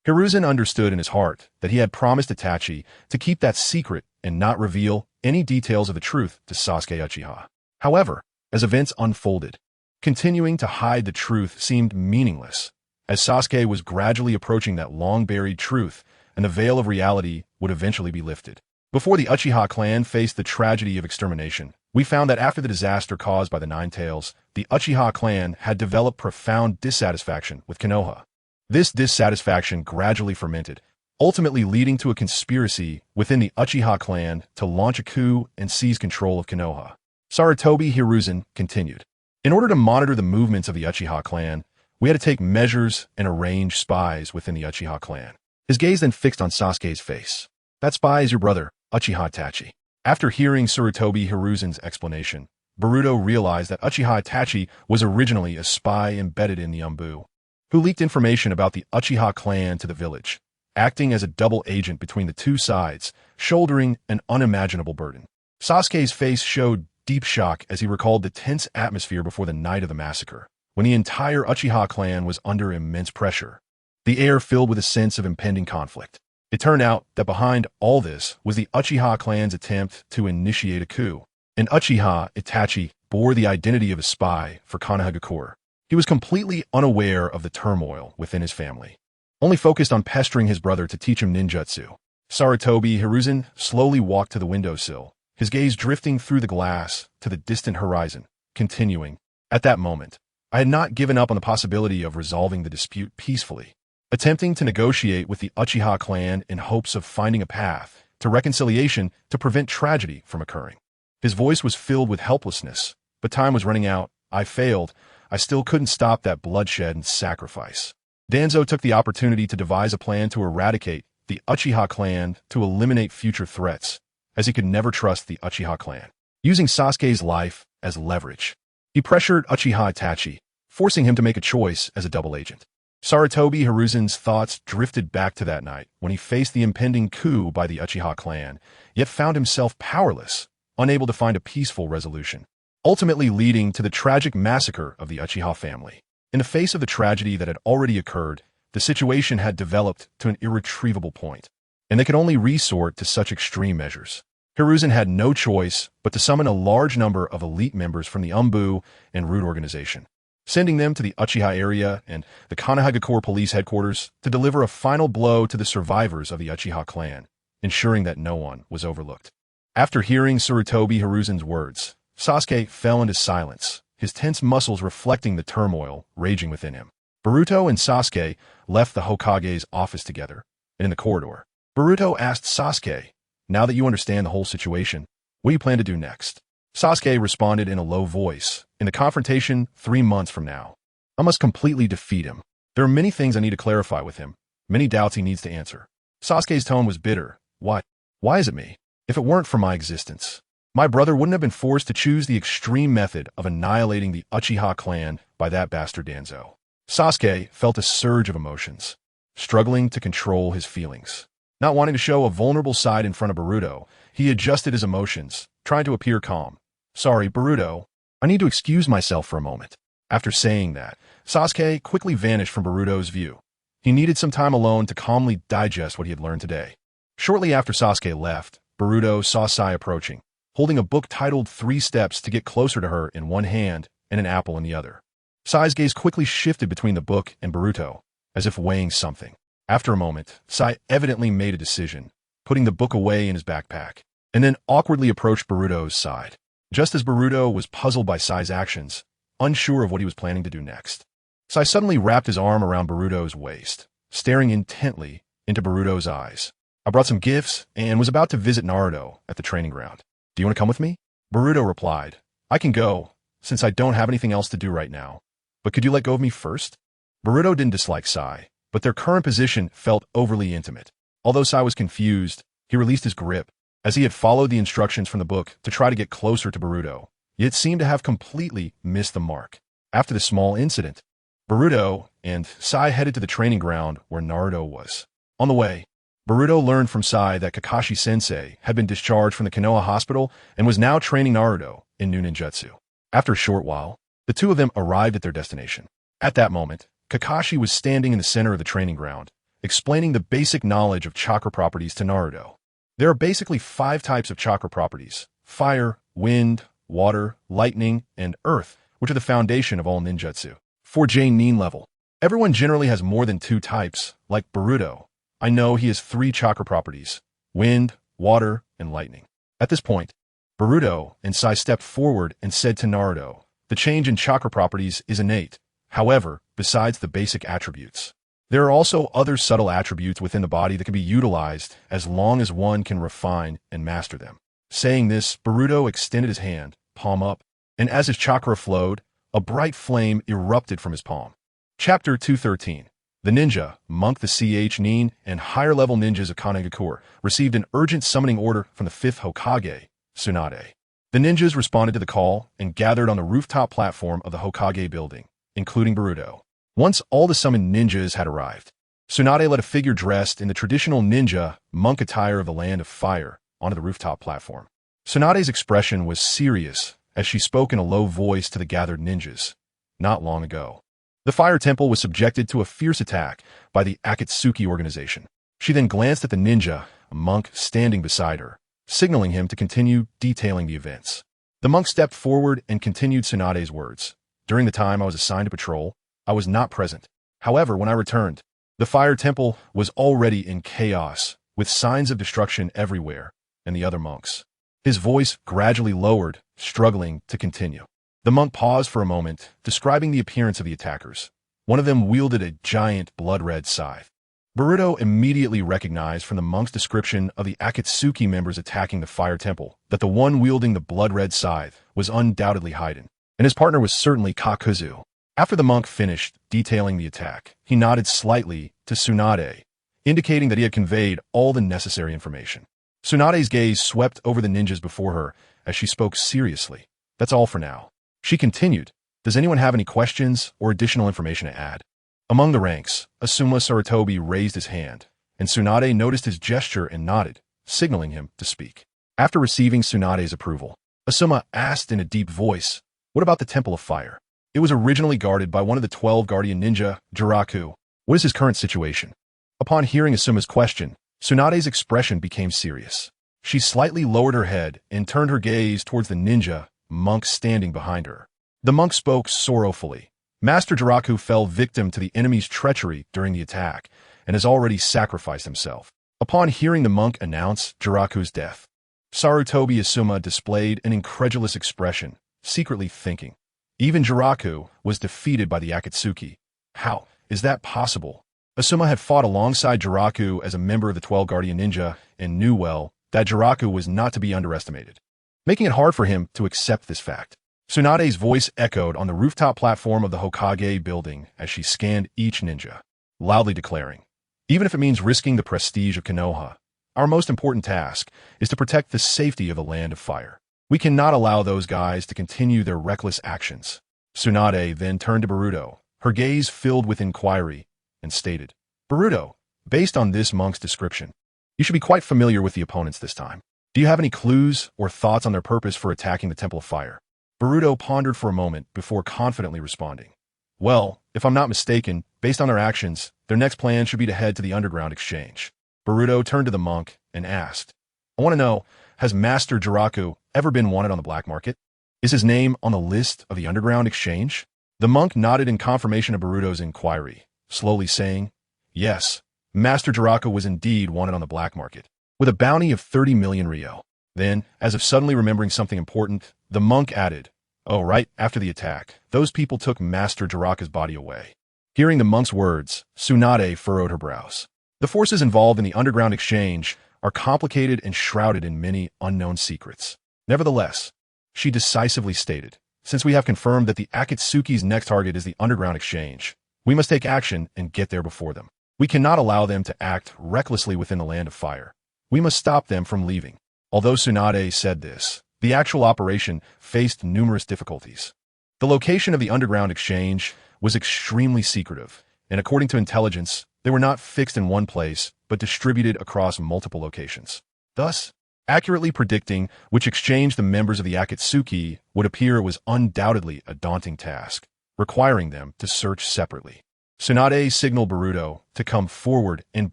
Hiruzen understood in his heart that he had promised Itachi to keep that secret and not reveal any details of the truth to Sasuke Uchiha. However, as events unfolded, continuing to hide the truth seemed meaningless, as Sasuke was gradually approaching that long-buried truth, and the veil of reality would eventually be lifted. Before the Uchiha clan faced the tragedy of extermination, we found that after the disaster caused by the Nine Tails, the Uchiha clan had developed profound dissatisfaction with Konoha. This dissatisfaction gradually fermented, ultimately leading to a conspiracy within the Uchiha clan to launch a coup and seize control of Konoha. Sarutobi Hiruzen continued. In order to monitor the movements of the Uchiha clan, we had to take measures and arrange spies within the Uchiha clan. His gaze then fixed on Sasuke's face. "That spy is your brother, Uchiha Itachi." After hearing Sarutobi Hiruzen's explanation, Boruto realized that Uchiha Itachi was originally a spy embedded in the Umbu, who leaked information about the Uchiha clan to the village, acting as a double agent between the two sides, shouldering an unimaginable burden. Sasuke's face showed deep shock as he recalled the tense atmosphere before the night of the massacre, when the entire Uchiha clan was under immense pressure, the air filled with a sense of impending conflict. It turned out that behind all this was the Uchiha clan's attempt to initiate a coup. And Uchiha Itachi bore the identity of a spy for Konohagakure. He was completely unaware of the turmoil within his family, only focused on pestering his brother to teach him ninjutsu. Sarutobi Hiruzen slowly walked to the windowsill, his gaze drifting through the glass to the distant horizon, continuing, "At that moment, I had not given up on the possibility of resolving the dispute peacefully, attempting to negotiate with the Uchiha clan in hopes of finding a path to reconciliation to prevent tragedy from occurring." His voice was filled with helplessness, but time was running out. "I failed. I still couldn't stop that bloodshed and sacrifice." Danzo took the opportunity to devise a plan to eradicate the Uchiha clan to eliminate future threats, as he could never trust the Uchiha clan. Using Sasuke's life as leverage, he pressured Uchiha Itachi, forcing him to make a choice as a double agent. Sarutobi Hiruzen's thoughts drifted back to that night when he faced the impending coup by the Uchiha clan, yet found himself powerless, unable to find a peaceful resolution, ultimately leading to the tragic massacre of the Uchiha family. In the face of the tragedy that had already occurred, the situation had developed to an irretrievable point. and they could only resort to such extreme measures. Hiruzen had no choice but to summon a large number of elite members from the Umbu and Root organization, sending them to the Uchiha area and the Kanehagakure police headquarters to deliver a final blow to the survivors of the Uchiha clan, ensuring that no one was overlooked. After hearing Sarutobi Hiruzen's words, Sasuke fell into silence, his tense muscles reflecting the turmoil raging within him. Boruto and Sasuke left the Hokage's office together, and in the corridor, Boruto asked Sasuke, "Now that you understand the whole situation, what do you plan to do next?" Sasuke responded in a low voice, "In the confrontation 3 months from now, I must completely defeat him. There are many things I need to clarify with him, many doubts he needs to answer." Sasuke's tone was bitter. "What? Why is it me? If it weren't for my existence, my brother wouldn't have been forced to choose the extreme method of annihilating the Uchiha clan by that bastard Danzo." Sasuke felt a surge of emotions, struggling to control his feelings. Not wanting to show a vulnerable side in front of Boruto, he adjusted his emotions, trying to appear calm. "Sorry, Boruto. I need to excuse myself for a moment." After saying that, Sasuke quickly vanished from Boruto's view. He needed some time alone to calmly digest what he had learned today. Shortly after Sasuke left, Boruto saw Sai approaching, holding a book titled 3 Steps to Get Closer to Her in one hand and an apple in the other. Sai's gaze quickly shifted between the book and Boruto, as if weighing something. After a moment, Sai evidently made a decision, putting the book away in his backpack, and then awkwardly approached Boruto's side. Just as Boruto was puzzled by Sai's actions, unsure of what he was planning to do next, Sai suddenly wrapped his arm around Boruto's waist, staring intently into Boruto's eyes. "I brought some gifts and was about to visit Naruto at the training ground. Do you want to come with me?" Boruto replied, "I can go, since I don't have anything else to do right now. But could you let go of me first?" Boruto didn't dislike Sai, but their current position felt overly intimate. Although Sai was confused, he released his grip, as he had followed the instructions from the book to try to get closer to Boruto, yet seemed to have completely missed the mark. After the small incident, Boruto and Sai headed to the training ground where Naruto was. On the way, Boruto learned from Sai that Kakashi-sensei had been discharged from the Konoha hospital and was now training Naruto in new ninjutsu. After a short while, the two of them arrived at their destination. At that moment, Kakashi was standing in the center of the training ground, explaining the basic knowledge of chakra properties to Naruto. There are basically 5 types of chakra properties: fire, wind, water, lightning, and earth, which are the foundation of all ninjutsu. For J-Nin level, everyone generally has more than 2 types, like Boruto. I know he has 3 chakra properties: wind, water, and lightning. At this point, Boruto and Sai stepped forward and said to Naruto, "The change in chakra properties is innate. However, besides the basic attributes, there are also other subtle attributes within the body that can be utilized as long as one can refine and master them." Saying this, Boruto extended his hand, palm up, and as his chakra flowed, a bright flame erupted from his palm. Chapter 213. The ninja, monk the Ch-Nin, and higher-level ninjas of Kanehagakure received an urgent summoning order from the 5th Hokage, Tsunade. The ninjas responded to the call and gathered on the rooftop platform of the Hokage building, including Boruto. Once all the summoned ninjas had arrived, Tsunade led a figure dressed in the traditional ninja, monk attire of the Land of Fire onto the rooftop platform. Tsunade's expression was serious as she spoke in a low voice to the gathered ninjas. Not long ago, the Fire Temple was subjected to a fierce attack by the Akatsuki organization. She then glanced at the ninja, a monk standing beside her, signaling him to continue detailing the events. The monk stepped forward and continued Tsunade's words. "During the time I was assigned to patrol, I was not present. However, when I returned, the Fire Temple was already in chaos, with signs of destruction everywhere, and the other monks." His voice gradually lowered, struggling to continue. The monk paused for a moment, describing the appearance of the attackers. One of them wielded a giant blood-red scythe. Boruto immediately recognized from the monk's description of the Akatsuki members attacking the Fire Temple that the one wielding the blood-red scythe was undoubtedly Haiden, and his partner was certainly Kakuzu. After the monk finished detailing the attack, he nodded slightly to Tsunade, indicating that he had conveyed all the necessary information. Tsunade's gaze swept over the ninjas before her as she spoke seriously. "That's all for now." She continued, "Does anyone have any questions or additional information to add?" Among the ranks, Asuma Sarutobi raised his hand, and Tsunade noticed his gesture and nodded, signaling him to speak. After receiving Tsunade's approval, Asuma asked in a deep voice, "What about the Temple of Fire? It was originally guarded by one of the 12 guardian ninja, Jiraku. What is his current situation?" Upon hearing Asuma's question, Tsunade's expression became serious. She slightly lowered her head and turned her gaze towards the ninja monk standing behind her. The monk spoke sorrowfully. Master Jiraku fell victim to the enemy's treachery during the attack and has already sacrificed himself. Upon hearing the monk announce Jiraku's death, Sarutobi Asuma displayed an incredulous expression, secretly thinking, even Jiraku was defeated by the Akatsuki. How is that possible? Asuma had fought alongside Jiraku as a member of the 12 Guardian Ninja and knew well that Jiraku was not to be underestimated, making it hard for him to accept this fact. Tsunade's voice echoed on the rooftop platform of the Hokage building as she scanned each ninja, loudly declaring, even if it means risking the prestige of Konoha, our most important task is to protect the safety of the Land of Fire. We cannot allow those guys to continue their reckless actions. Tsunade then turned to Boruto, her gaze filled with inquiry, and stated, Boruto, based on this monk's description, you should be quite familiar with the opponents this time. Do you have any clues or thoughts on their purpose for attacking the Temple of Fire? Boruto pondered for a moment before confidently responding. Well, if I'm not mistaken, based on their actions, their next plan should be to head to the Underground Exchange. Boruto turned to the monk and asked, I want to know, has Master Jiraku ever been wanted on the black market? Is his name on the list of the Underground Exchange? The monk nodded in confirmation of Boruto's inquiry, slowly saying, yes, Master Jiraku was indeed wanted on the black market, with a bounty of 30 million ryo. Then, as if suddenly remembering something important, the monk added, oh, right after the attack, those people took Master Jiraku's body away. Hearing the monk's words, Tsunade furrowed her brows. The forces involved in the Underground Exchange are complicated and shrouded in many unknown secrets. Nevertheless, she decisively stated, since we have confirmed that the Akatsuki's next target is the Underground Exchange, we must take action and get there before them. We cannot allow them to act recklessly within the Land of Fire. We must stop them from leaving. Although Tsunade said this, the actual operation faced numerous difficulties. The location of the Underground Exchange was extremely secretive, and according to intelligence, they were not fixed in one place, but distributed across multiple locations. Thus, accurately predicting which exchange the members of the Akatsuki would appear was undoubtedly a daunting task, requiring them to search separately. Tsunade signaled Boruto to come forward and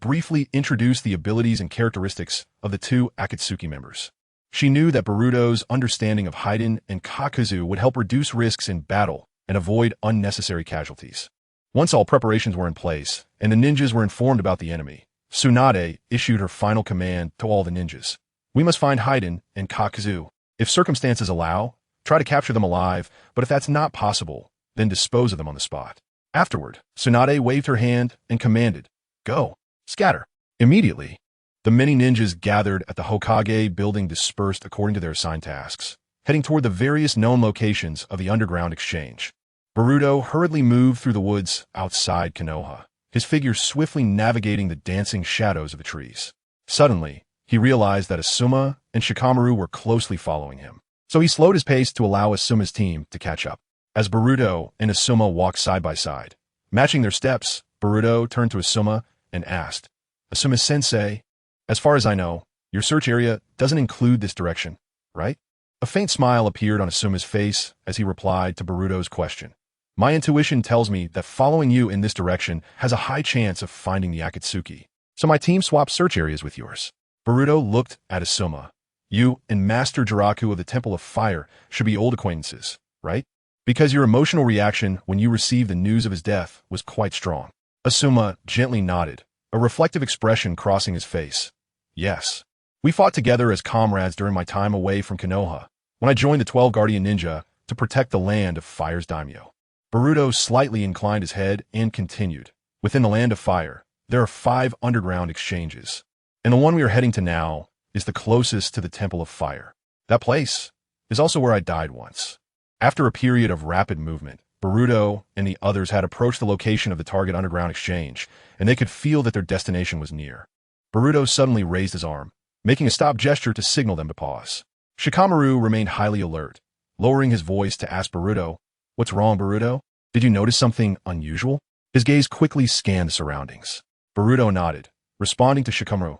briefly introduce the abilities and characteristics of the two Akatsuki members. She knew that Boruto's understanding of Haiden and Kakuzu would help reduce risks in battle and avoid unnecessary casualties. Once all preparations were in place and the ninjas were informed about the enemy, Tsunade issued her final command to all the ninjas. We must find Haiden and Kakuzu. If circumstances allow, try to capture them alive, but if that's not possible, then dispose of them on the spot. Afterward, Tsunade waved her hand and commanded, go, scatter. Immediately, the many ninjas gathered at the Hokage building dispersed according to their assigned tasks, heading toward the various known locations of the Underground Exchange. Boruto hurriedly moved through the woods outside Konoha, his figure swiftly navigating the dancing shadows of the trees. Suddenly, he realized that Asuma and Shikamaru were closely following him, so he slowed his pace to allow Asuma's team to catch up. As Boruto and Asuma walked side by side, matching their steps, Boruto turned to Asuma and asked, Asuma-sensei, as far as I know, your search area doesn't include this direction, right? A faint smile appeared on Asuma's face as he replied to Boruto's question. My intuition tells me that following you in this direction has a high chance of finding the Akatsuki, so my team swapped search areas with yours. Boruto looked at Asuma. You and Master Jiraku of the Temple of Fire should be old acquaintances, right? Because your emotional reaction when you received the news of his death was quite strong. Asuma gently nodded, a reflective expression crossing his face. Yes. We fought together as comrades during my time away from Konoha, when I joined the 12 Guardian Ninja to protect the Land of Fire's daimyo. Boruto slightly inclined his head and continued. Within the Land of Fire, there are 5 underground exchanges, and the one we are heading to now is the closest to the Temple of Fire. That place is also where I died once. After a period of rapid movement, Boruto and the others had approached the location of the target underground exchange, and they could feel that their destination was near. Boruto suddenly raised his arm, making a stop gesture to signal them to pause. Shikamaru remained highly alert, lowering his voice to ask Boruto, "What's wrong, Boruto? Did you notice something unusual?" His gaze quickly scanned the surroundings. Boruto nodded, responding to Shikamaru.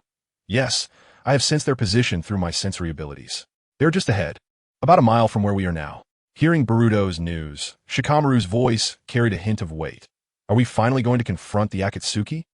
"Yes, I have sensed their position through my sensory abilities. They're just ahead, about a mile from where we are now." Hearing Boruto's news, Shikamaru's voice carried a hint of weight. "Are we finally going to confront the Akatsuki?"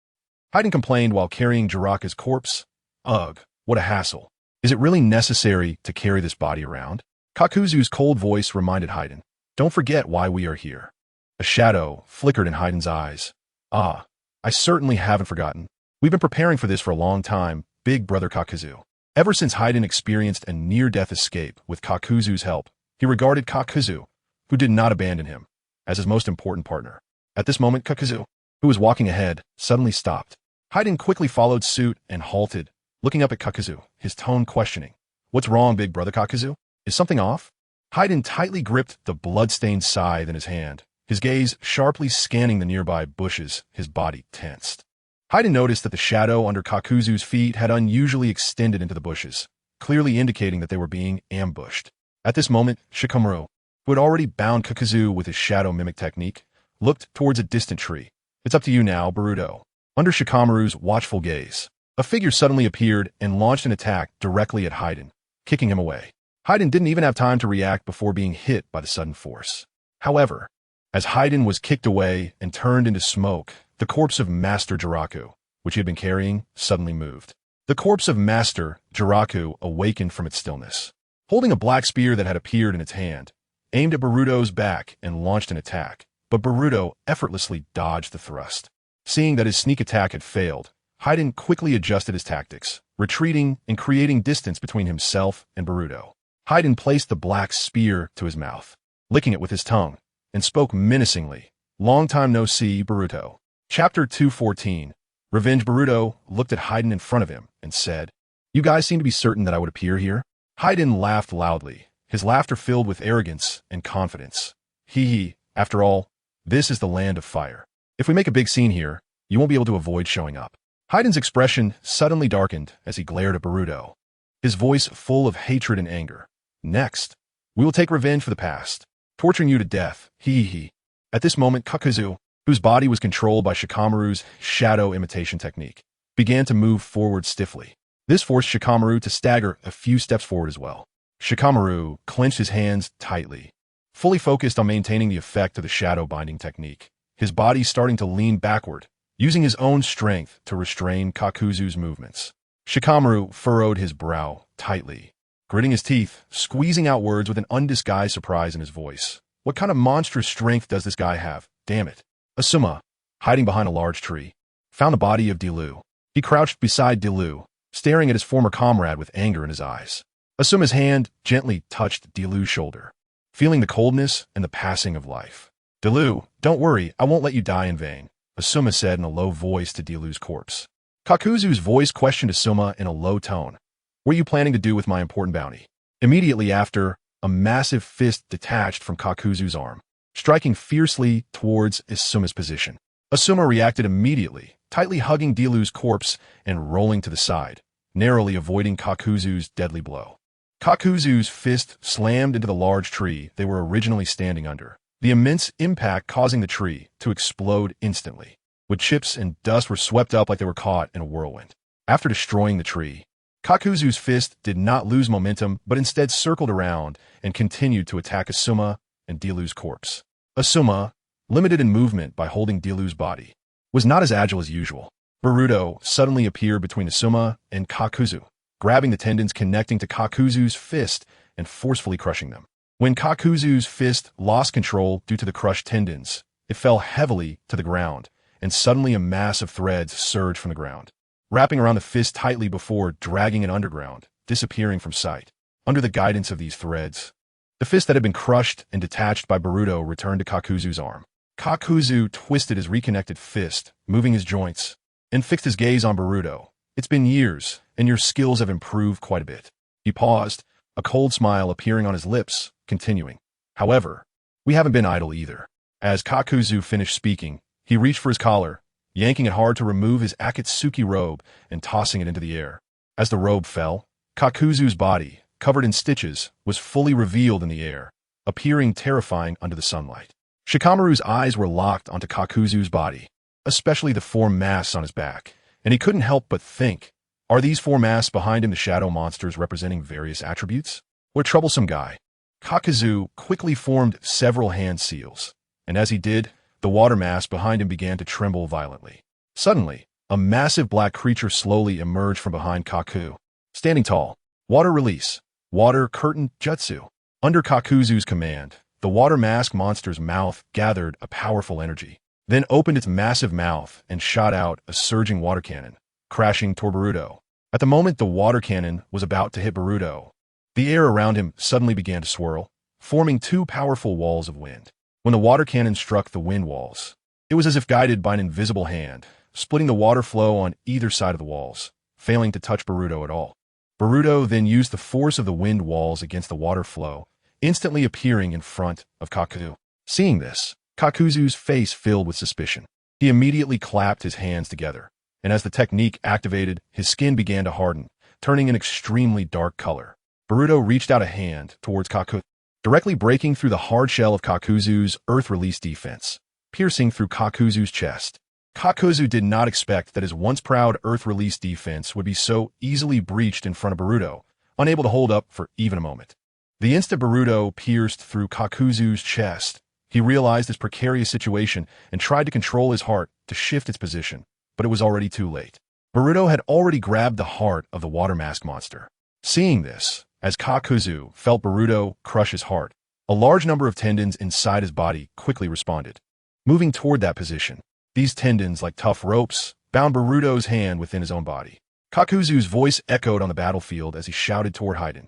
Haiden complained while carrying Jiraka's corpse. Ugh, what a hassle. Is it really necessary to carry this body around? Kakuzu's cold voice reminded Haiden. Don't forget why we are here. A shadow flickered in Haiden's eyes. Ah, I certainly haven't forgotten. We've been preparing for this for a long time, big brother Kakuzu. Ever since Haiden experienced a near-death escape with Kakuzu's help, he regarded Kakuzu, who did not abandon him, as his most important partner. At this moment, Kakuzu, who was walking ahead, suddenly stopped. Haiden quickly followed suit and halted, looking up at Kakuzu, his tone questioning. What's wrong, big brother Kakuzu? Is something off? Haiden tightly gripped the blood-stained scythe in his hand, his gaze sharply scanning the nearby bushes, his body tensed. Haiden noticed that the shadow under Kakuzu's feet had unusually extended into the bushes, clearly indicating that they were being ambushed. At this moment, Shikamaru, who had already bound Kakuzu with his shadow mimic technique, looked towards a distant tree. It's up to you now, Boruto. Under Shikamaru's watchful gaze, a figure suddenly appeared and launched an attack directly at Haiden, kicking him away. Haiden didn't even have time to react before being hit by the sudden force. However, as Haiden was kicked away and turned into smoke, the corpse of Master Jiraku, which he had been carrying, suddenly moved. The corpse of Master Jiraku awakened from its stillness, holding a black spear that had appeared in its hand, aimed at Boruto's back and launched an attack, but Boruto effortlessly dodged the thrust. Seeing that his sneak attack had failed, Haiden quickly adjusted his tactics, retreating and creating distance between himself and Boruto. Haiden placed the black spear to his mouth, licking it with his tongue, and spoke menacingly. Long time no see, Boruto. Chapter 214. Revenge. Boruto looked at Haiden in front of him and said, You guys seem to be certain that I would appear here? Haiden laughed loudly, his laughter filled with arrogance and confidence. He, after all, this is the land of fire. If we make a big scene here, you won't be able to avoid showing up. Haiden's expression suddenly darkened as he glared at Boruto, his voice full of hatred and anger. Next, we will take revenge for the past, torturing you to death. He. At this moment, Kakuzu, whose body was controlled by Shikamaru's shadow imitation technique, began to move forward stiffly. This forced Shikamaru to stagger a few steps forward as well. Shikamaru clenched his hands tightly, fully focused on maintaining the effect of the shadow binding technique, his body starting to lean backward, using his own strength to restrain Kakuzu's movements. Shikamaru furrowed his brow tightly, gritting his teeth, squeezing out words with an undisguised surprise in his voice. What kind of monstrous strength does this guy have? Damn it. Asuma, hiding behind a large tree, found the body of Dilu. He crouched beside Dilu, staring at his former comrade with anger in his eyes. Asuma's hand gently touched Dilu's shoulder, feeling the coldness and the passing of life. Dilu, don't worry, I won't let you die in vain, Asuma said in a low voice to Dilu's corpse. Kakuzu's voice questioned Asuma in a low tone. What are you planning to do with my important bounty? Immediately after, a massive fist detached from Kakuzu's arm, striking fiercely towards Asuma's position. Asuma reacted immediately, tightly hugging Dilu's corpse and rolling to the side, narrowly avoiding Kakuzu's deadly blow. Kakuzu's fist slammed into the large tree they were originally standing under, the immense impact causing the tree to explode instantly, with chips and dust were swept up like they were caught in a whirlwind. After destroying the tree, Kakuzu's fist did not lose momentum but instead circled around and continued to attack Asuma and Dilu's corpse. Asuma, limited in movement by holding Dilu's body, was not as agile as usual. Boruto suddenly appeared between Asuma and Kakuzu, grabbing the tendons connecting to Kakuzu's fist and forcefully crushing them. When Kakuzu's fist lost control due to the crushed tendons, it fell heavily to the ground, and suddenly a mass of threads surged from the ground, wrapping around the fist tightly before dragging it underground, disappearing from sight. Under the guidance of these threads, the fist that had been crushed and detached by Boruto returned to Kakuzu's arm. Kakuzu twisted his reconnected fist, moving his joints, and fixed his gaze on Boruto. It's been years, and your skills have improved quite a bit. He paused, a cold smile appearing on his lips, continuing. However, we haven't been idle either. As Kakuzu finished speaking, he reached for his collar, yanking it hard to remove his Akatsuki robe and tossing it into the air. As the robe fell, Kakuzu's body, covered in stitches, was fully revealed in the air, appearing terrifying under the sunlight. Shikamaru's eyes were locked onto Kakuzu's body, especially the four masks on his back, and he couldn't help but think, are these four masks behind him the shadow monsters representing various attributes? What a troublesome guy. Kakuzu quickly formed several hand seals, and as he did, the water mask behind him began to tremble violently. Suddenly, a massive black creature slowly emerged from behind Kaku. Standing tall. Water release. Water curtain jutsu. Under Kakuzu's command, the water mask monster's mouth gathered a powerful energy, then opened its massive mouth and shot out a surging water cannon, crashing toward Boruto. At the moment the water cannon was about to hit Boruto, the air around him suddenly began to swirl, forming two powerful walls of wind. When the water cannon struck the wind walls, it was as if guided by an invisible hand, splitting the water flow on either side of the walls, failing to touch Boruto at all. Boruto then used the force of the wind walls against the water flow, instantly appearing in front of Kaku. Seeing this, Kakuzu's face filled with suspicion. He immediately clapped his hands together, and as the technique activated, his skin began to harden, turning an extremely dark color. Boruto reached out a hand towards Kaku, directly breaking through the hard shell of Kakuzu's earth release defense, piercing through Kakuzu's chest. Kakuzu did not expect that his once proud earth release defense would be so easily breached in front of Boruto, unable to hold up for even a moment. The instant Boruto pierced through Kakuzu's chest, he realized his precarious situation and tried to control his heart to shift its position, but it was already too late. Boruto had already grabbed the heart of the water mask monster. Seeing this, as Kakuzu felt Boruto crush his heart, a large number of tendons inside his body quickly responded. Moving toward that position, these tendons, like tough ropes, bound Boruto's hand within his own body. Kakuzu's voice echoed on the battlefield as he shouted toward Haiden.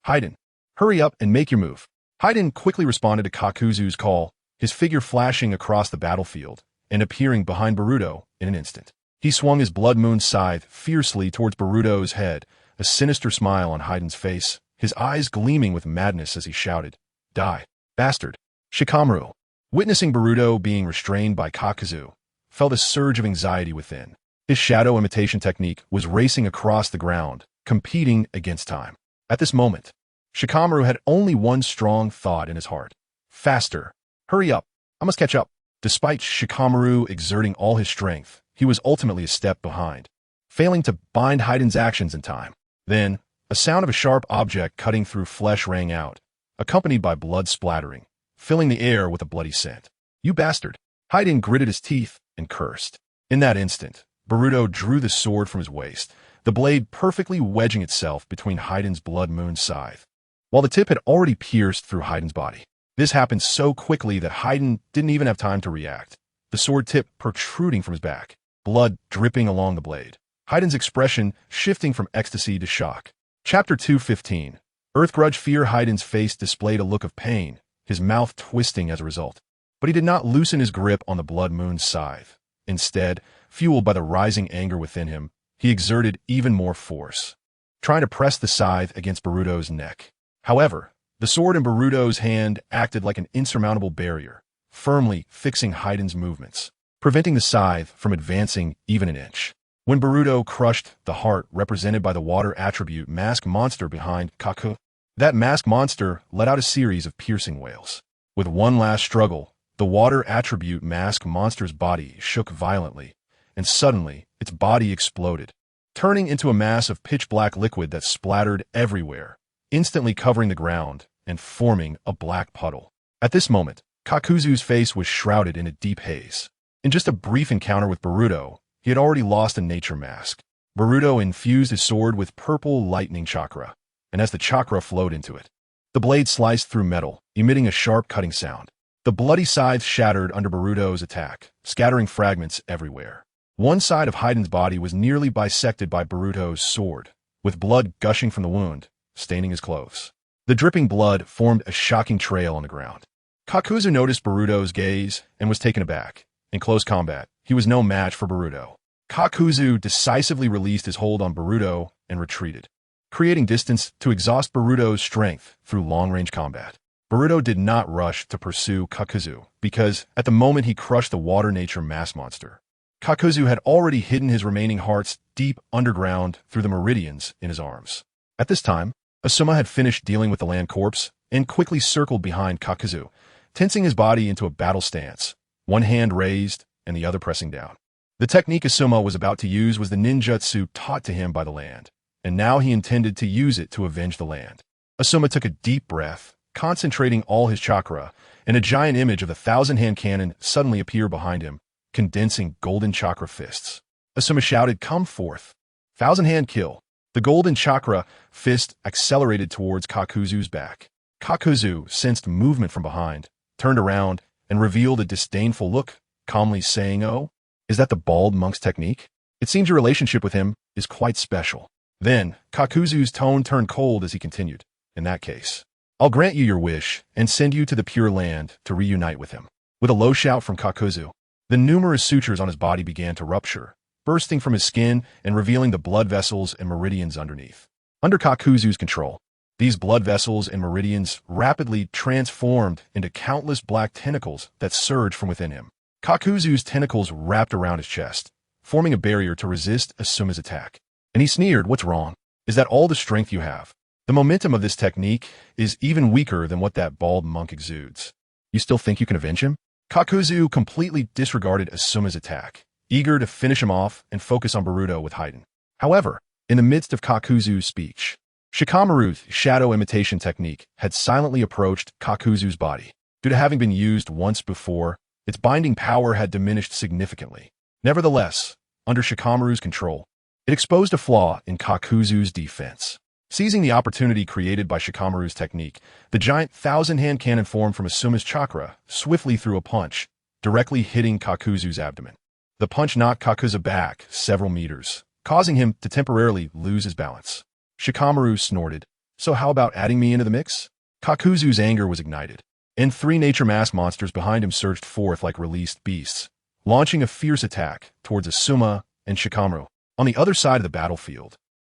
Haiden, hurry up and make your move. Haiden quickly responded to Kakuzu's call, his figure flashing across the battlefield and appearing behind Boruto in an instant. He swung his blood moon scythe fiercely towards Boruto's head, a sinister smile on Haiden's face, his eyes gleaming with madness as he shouted, Die, bastard. Shikamaru, witnessing Boruto being restrained by Kakuzu, felt a surge of anxiety within. His shadow imitation technique was racing across the ground, competing against time. At this moment, Shikamaru had only one strong thought in his heart. Faster. Hurry up. I must catch up. Despite Shikamaru exerting all his strength, he was ultimately a step behind, failing to bind Haiden's actions in time. Then, a sound of a sharp object cutting through flesh rang out, accompanied by blood splattering, filling the air with a bloody scent. You bastard. Haiden gritted his teeth and cursed. In that instant, Boruto drew the sword from his waist, the blade perfectly wedging itself between Haiden's blood moon scythe, while the tip had already pierced through Haiden's body. This happened so quickly that Haiden didn't even have time to react, the sword tip protruding from his back, blood dripping along the blade. Haiden's expression shifting from ecstasy to shock. Chapter 215. Earthgrudge Fear. Haiden's face displayed a look of pain, his mouth twisting as a result. But he did not loosen his grip on the blood moon scythe. Instead, fueled by the rising anger within him, he exerted even more force, trying to press the scythe against Boruto's neck. However, the sword in Boruto's hand acted like an insurmountable barrier, firmly fixing Haiden's movements, preventing the scythe from advancing even an inch. When Boruto crushed the heart represented by the water attribute mask monster behind Kaku, that mask monster let out a series of piercing wails. With one last struggle, the water attribute mask monster's body shook violently, and suddenly its body exploded, turning into a mass of pitch-black liquid that splattered everywhere, instantly covering the ground and forming a black puddle. At this moment, Kakuzu's face was shrouded in a deep haze. In just a brief encounter with Boruto, he had already lost a nature mask. Boruto infused his sword with purple lightning chakra, and as the chakra flowed into it, the blade sliced through metal, emitting a sharp cutting sound. The bloody scythe shattered under Boruto's attack, scattering fragments everywhere. One side of Haiden's body was nearly bisected by Boruto's sword, with blood gushing from the wound, staining his clothes. The dripping blood formed a shocking trail on the ground. Kakuzu noticed Boruto's gaze and was taken aback. In close combat, he was no match for Boruto. Kakuzu decisively released his hold on Boruto and retreated, creating distance to exhaust Boruto's strength through long-range combat. Boruto did not rush to pursue Kakuzu because, at the moment he crushed the water nature mass monster, Kakuzu had already hidden his remaining hearts deep underground through the meridians in his arms. At this time, Asuma had finished dealing with the land corpse and quickly circled behind Kakuzu, tensing his body into a battle stance, one hand raised and the other pressing down. The technique Asuma was about to use was the ninjutsu taught to him by the land, and now he intended to use it to avenge the land. Asuma took a deep breath, concentrating all his chakra, and a giant image of the thousand-hand cannon suddenly appeared behind him, condensing golden chakra fists. Asuma shouted, "Come forth." Thousand-hand kill. The golden chakra fist accelerated towards Kakuzu's back. Kakuzu sensed movement from behind, turned around, and revealed a disdainful look, calmly saying, "Oh, is that the bald monk's technique? It seems your relationship with him is quite special." Then, Kakuzu's tone turned cold as he continued, "In that case, I'll grant you your wish and send you to the Pure Land to reunite with him." With a low shout from Kakuzu, the numerous sutures on his body began to rupture, bursting from his skin and revealing the blood vessels and meridians underneath. Under Kakuzu's control, these blood vessels and meridians rapidly transformed into countless black tentacles that surged from within him. Kakuzu's tentacles wrapped around his chest, forming a barrier to resist Asuma's attack. And he sneered, "What's wrong? Is that all the strength you have? The momentum of this technique is even weaker than what that bald monk exudes. You still think you can avenge him?" Kakuzu completely disregarded Asuma's attack, eager to finish him off and focus on Boruto with Haiden. However, in the midst of Kakuzu's speech, Shikamaru's shadow imitation technique had silently approached Kakuzu's body. Due to having been used once before, its binding power had diminished significantly. Nevertheless, under Shikamaru's control, it exposed a flaw in Kakuzu's defense. Seizing the opportunity created by Shikamaru's technique, the giant thousand-hand cannon formed from Asuma's chakra swiftly threw a punch, directly hitting Kakuzu's abdomen. The punch knocked Kakuzu back several meters, causing him to temporarily lose his balance. Shikamaru snorted, "So how about adding me into the mix?" Kakuzu's anger was ignited, and three nature mask monsters behind him surged forth like released beasts, launching a fierce attack towards Asuma and Shikamaru. On the other side of the battlefield,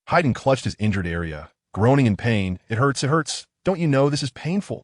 Haiden clutched his injured area, groaning in pain. It hurts. Don't you know this is painful?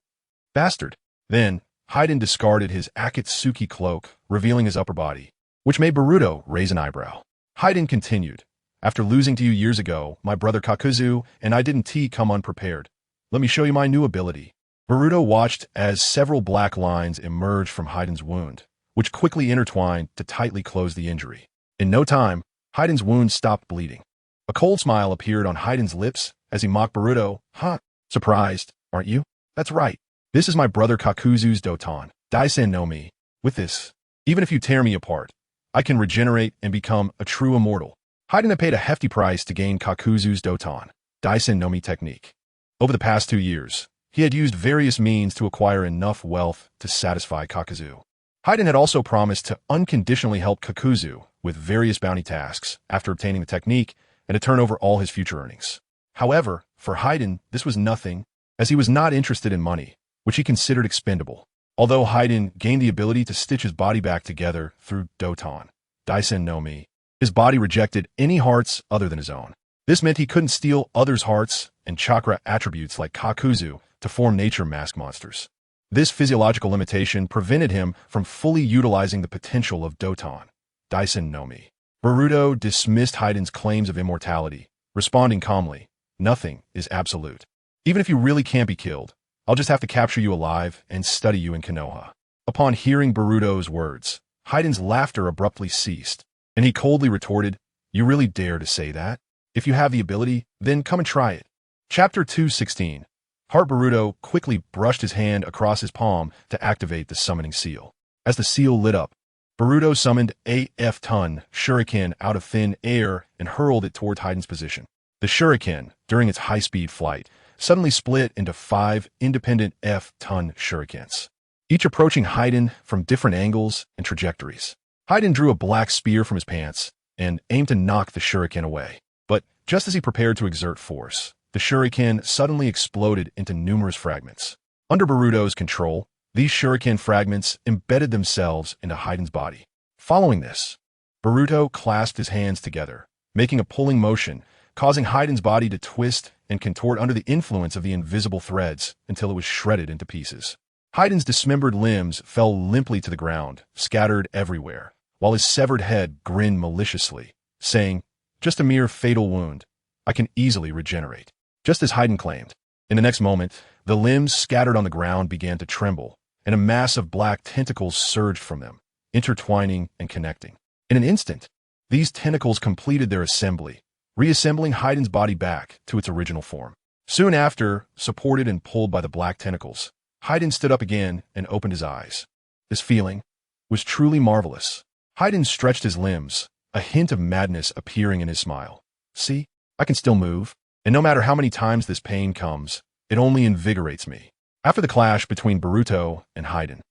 Bastard." Then, Haiden discarded his Akatsuki cloak, revealing his upper body, which made Boruto raise an eyebrow. Haiden continued, "After losing to you years ago, my brother Kakuzu and I didn't come unprepared. Let me show you my new ability." Boruto watched as several black lines emerged from Haiden's wound, which quickly intertwined to tightly close the injury. In no time, Haiden's wound stopped bleeding. A cold smile appeared on Haiden's lips as he mocked Boruto. "Huh? Surprised, aren't you? That's right. This is my brother Kakuzu's Doton, Daisen no Mi. With this, even if you tear me apart, I can regenerate and become a true immortal." Haiden had paid a hefty price to gain Kakuzu's Doton, Daisen no Mi technique. Over the past 2 years, he had used various means to acquire enough wealth to satisfy Kakuzu. Haiden had also promised to unconditionally help Kakuzu with various bounty tasks after obtaining the technique and to turn over all his future earnings. However, for Haiden, this was nothing, as he was not interested in money, which he considered expendable. Although Haiden gained the ability to stitch his body back together through Doton, Daisen no Mi, his body rejected any hearts other than his own. This meant he couldn't steal others' hearts and chakra attributes like Kakuzu to form nature mask monsters. This physiological limitation prevented him from fully utilizing the potential of Doton, Daisen no Mi. Boruto dismissed Haiden's claims of immortality, responding calmly, "Nothing is absolute. Even if you really can't be killed, I'll just have to capture you alive and study you in Konoha." Upon hearing Boruto's words, Haiden's laughter abruptly ceased, and he coldly retorted, "You really dare to say that? If you have the ability, then come and try it." Chapter 216. Heart Boruto quickly brushed his hand across his palm to activate the summoning seal. As the seal lit up, Boruto summoned a F-ton shuriken out of thin air and hurled it toward Haiden's position. The shuriken, during its high-speed flight, suddenly split into 5 independent F-ton shurikens, each approaching Haiden from different angles and trajectories. Haiden drew a black spear from his pants and aimed to knock the shuriken away. But just as he prepared to exert force, the shuriken suddenly exploded into numerous fragments. Under Boruto's control, these shuriken fragments embedded themselves into Haiden's body. Following this, Boruto clasped his hands together, making a pulling motion, causing Haiden's body to twist and contort under the influence of the invisible threads until it was shredded into pieces. Haiden's dismembered limbs fell limply to the ground, scattered everywhere, while his severed head grinned maliciously, saying, "Just a mere fatal wound. I can easily regenerate." Just as Haiden claimed. In the next moment, the limbs scattered on the ground began to tremble, and a mass of black tentacles surged from them, intertwining and connecting. In an instant, these tentacles completed their assembly, reassembling Haiden's body back to its original form. Soon after, supported and pulled by the black tentacles, Haiden stood up again and opened his eyes. This feeling was truly marvelous. Haiden stretched his limbs, a hint of madness appearing in his smile. See, I can still move, and no matter how many times this pain comes, it only invigorates me. After the clash between Boruto and Hayden,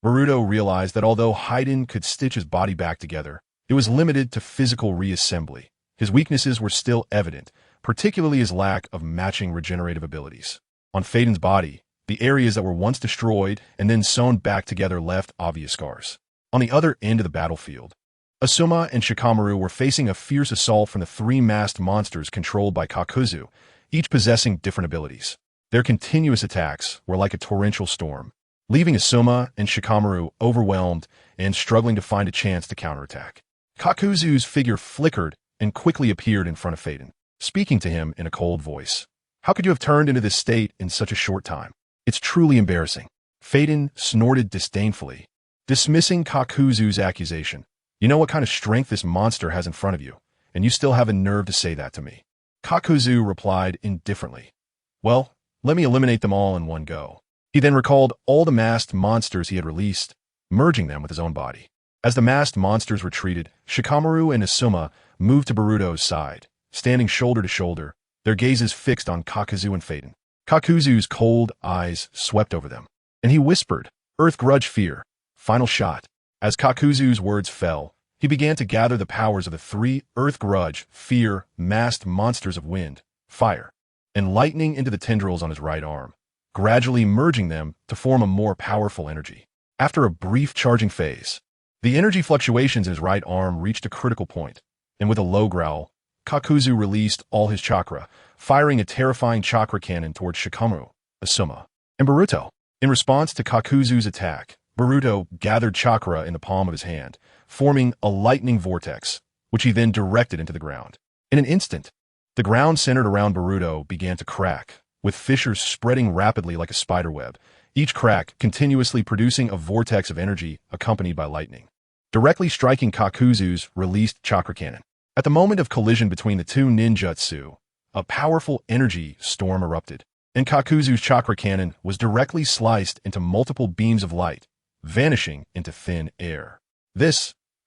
Boruto realized that although Hayden could stitch his body back together, it was limited to physical reassembly. His weaknesses were still evident, particularly his lack of matching regenerative abilities. On Hayden's body, the areas that were once destroyed and then sewn back together left obvious scars. On the other end of the battlefield, Asuma and Shikamaru were facing a fierce assault from the three masked monsters controlled by Kakuzu, each possessing different abilities. Their continuous attacks were like a torrential storm, leaving Asuma and Shikamaru overwhelmed and struggling to find a chance to counterattack. Kakuzu's figure flickered and quickly appeared in front of Hayden, speaking to him in a cold voice. How could you have turned into this state in such a short time? It's truly embarrassing. Hayden snorted disdainfully, dismissing Kakuzu's accusation. You know what kind of strength this monster has in front of you, and you still have a nerve to say that to me. Kakuzu replied indifferently. Well, let me eliminate them all in one go. He then recalled all the masked monsters he had released, merging them with his own body. As the masked monsters retreated, Shikamaru and Asuma moved to Boruto's side, standing shoulder to shoulder, their gazes fixed on Kakuzu and Hayden. Kakuzu's cold eyes swept over them, and he whispered, Earth Grudge Fear, final shot. As Kakuzu's words fell, he began to gather the powers of the three Earth Grudge Fear masked monsters of wind, fire, and lightning into the tendrils on his right arm, gradually merging them to form a more powerful energy. After a brief charging phase, the energy fluctuations in his right arm reached a critical point, and with a low growl, Kakuzu released all his chakra, firing a terrifying chakra cannon towards Shikamaru, Asuma, and Boruto. In response to Kakuzu's attack, Boruto gathered chakra in the palm of his hand, forming a lightning vortex, which he then directed into the ground. In an instant, the ground centered around Boruto began to crack, with fissures spreading rapidly like a spiderweb, each crack continuously producing a vortex of energy accompanied by lightning, directly striking Kakuzu's released chakra cannon. At the moment of collision between the two ninjutsu, a powerful energy storm erupted, and Kakuzu's chakra cannon was directly sliced into multiple beams of light, vanishing into thin air.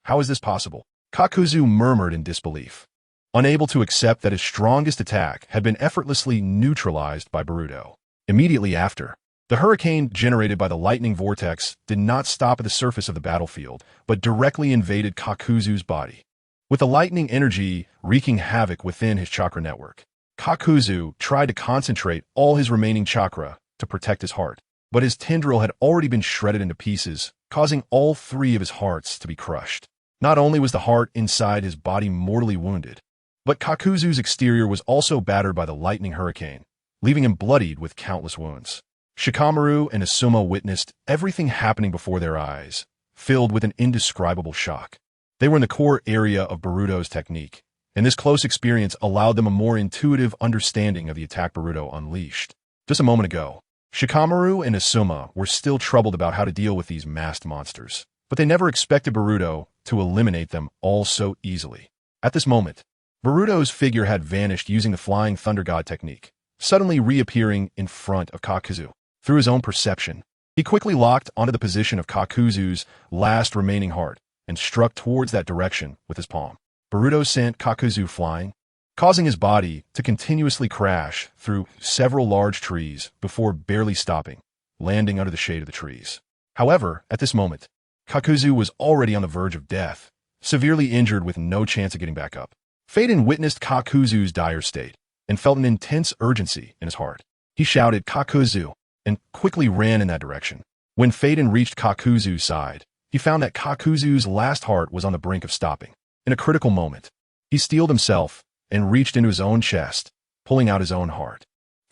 How is this possible? Kakuzu murmured in disbelief, unable to accept that his strongest attack had been effortlessly neutralized by Boruto. Immediately after, the hurricane generated by the lightning vortex did not stop at the surface of the battlefield, but directly invaded Kakuzu's body, with the lightning energy wreaking havoc within his chakra network. Kakuzu tried to concentrate all his remaining chakra to protect his heart, but his tendril had already been shredded into pieces, causing all three of his hearts to be crushed. Not only was the heart inside his body mortally wounded, but Kakuzu's exterior was also battered by the lightning hurricane, leaving him bloodied with countless wounds. Shikamaru and Asuma witnessed everything happening before their eyes, filled with an indescribable shock. They were in the core area of Boruto's technique, and this close experience allowed them a more intuitive understanding of the attack Boruto unleashed. Just a moment ago, Shikamaru and Asuma were still troubled about how to deal with these masked monsters, but they never expected Boruto to eliminate them all so easily. At this moment, Boruto's figure had vanished using the Flying Thunder God technique, suddenly reappearing in front of Kakuzu. Through his own perception, he quickly locked onto the position of Kakuzu's last remaining heart and struck towards that direction with his palm. Boruto sent Kakuzu flying, causing his body to continuously crash through several large trees before barely stopping, landing under the shade of the trees. However, at this moment, Kakuzu was already on the verge of death, severely injured with no chance of getting back up. Hayden witnessed Kakuzu's dire state and felt an intense urgency in his heart. He shouted, Kakuzu, and quickly ran in that direction. When Hayden reached Kakuzu's side, he found that Kakuzu's last heart was on the brink of stopping. In a critical moment, he steeled himself and reached into his own chest, pulling out his own heart.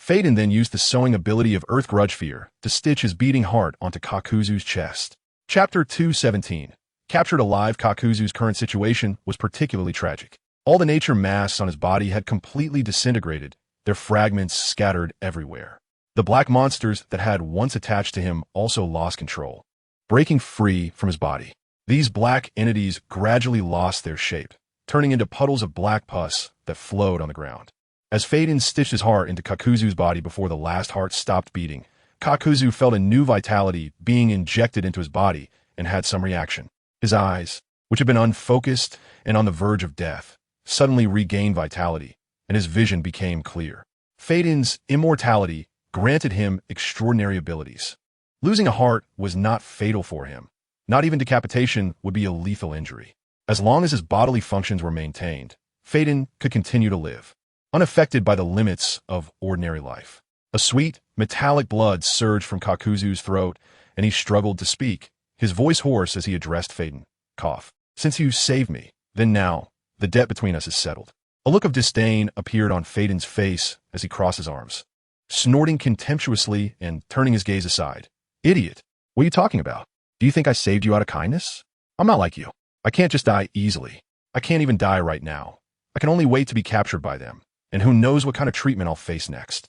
Hayden then used the sewing ability of Earth Grudge Fear to stitch his beating heart onto Kakuzu's chest. Chapter 217. Captured alive. Kakuzu's current situation was particularly tragic. All the nature masks on his body had completely disintegrated, their fragments scattered everywhere. The black monsters that had once attached to him also lost control, breaking free from his body. These black entities gradually lost their shape, turning into puddles of black pus that flowed on the ground. As Hayden stitched his heart into Kakuzu's body before the last heart stopped beating, Kakuzu felt a new vitality being injected into his body and had some reaction. His eyes, which had been unfocused and on the verge of death, suddenly regained vitality, and his vision became clear. Feiden's immortality granted him extraordinary abilities. Losing a heart was not fatal for him. Not even decapitation would be a lethal injury. As long as his bodily functions were maintained, Feiden could continue to live, unaffected by the limits of ordinary life. A sweet, metallic blood surged from Kakuzu's throat, and he struggled to speak, his voice hoarse as he addressed Feiden. Cough. Since you saved me, then now, the debt between us is settled. A look of disdain appeared on Feiden's face as he crossed his arms, snorting contemptuously and turning his gaze aside. Idiot. What are you talking about? Do you think I saved you out of kindness? I'm not like you. I can't just die easily. I can't even die right now. I can only wait to be captured by them, and who knows what kind of treatment I'll face next.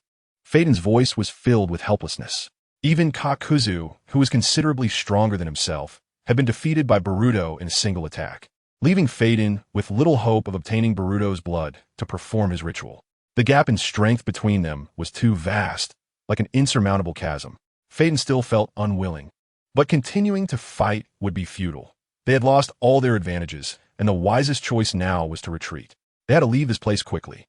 Feiden's voice was filled with helplessness. Even Kakuzu, who was considerably stronger than himself, had been defeated by Boruto in a single attack, leaving Feiden with little hope of obtaining Boruto's blood to perform his ritual. The gap in strength between them was too vast, like an insurmountable chasm. Feiden still felt unwilling, but continuing to fight would be futile. They had lost all their advantages, and the wisest choice now was to retreat. They had to leave this place quickly.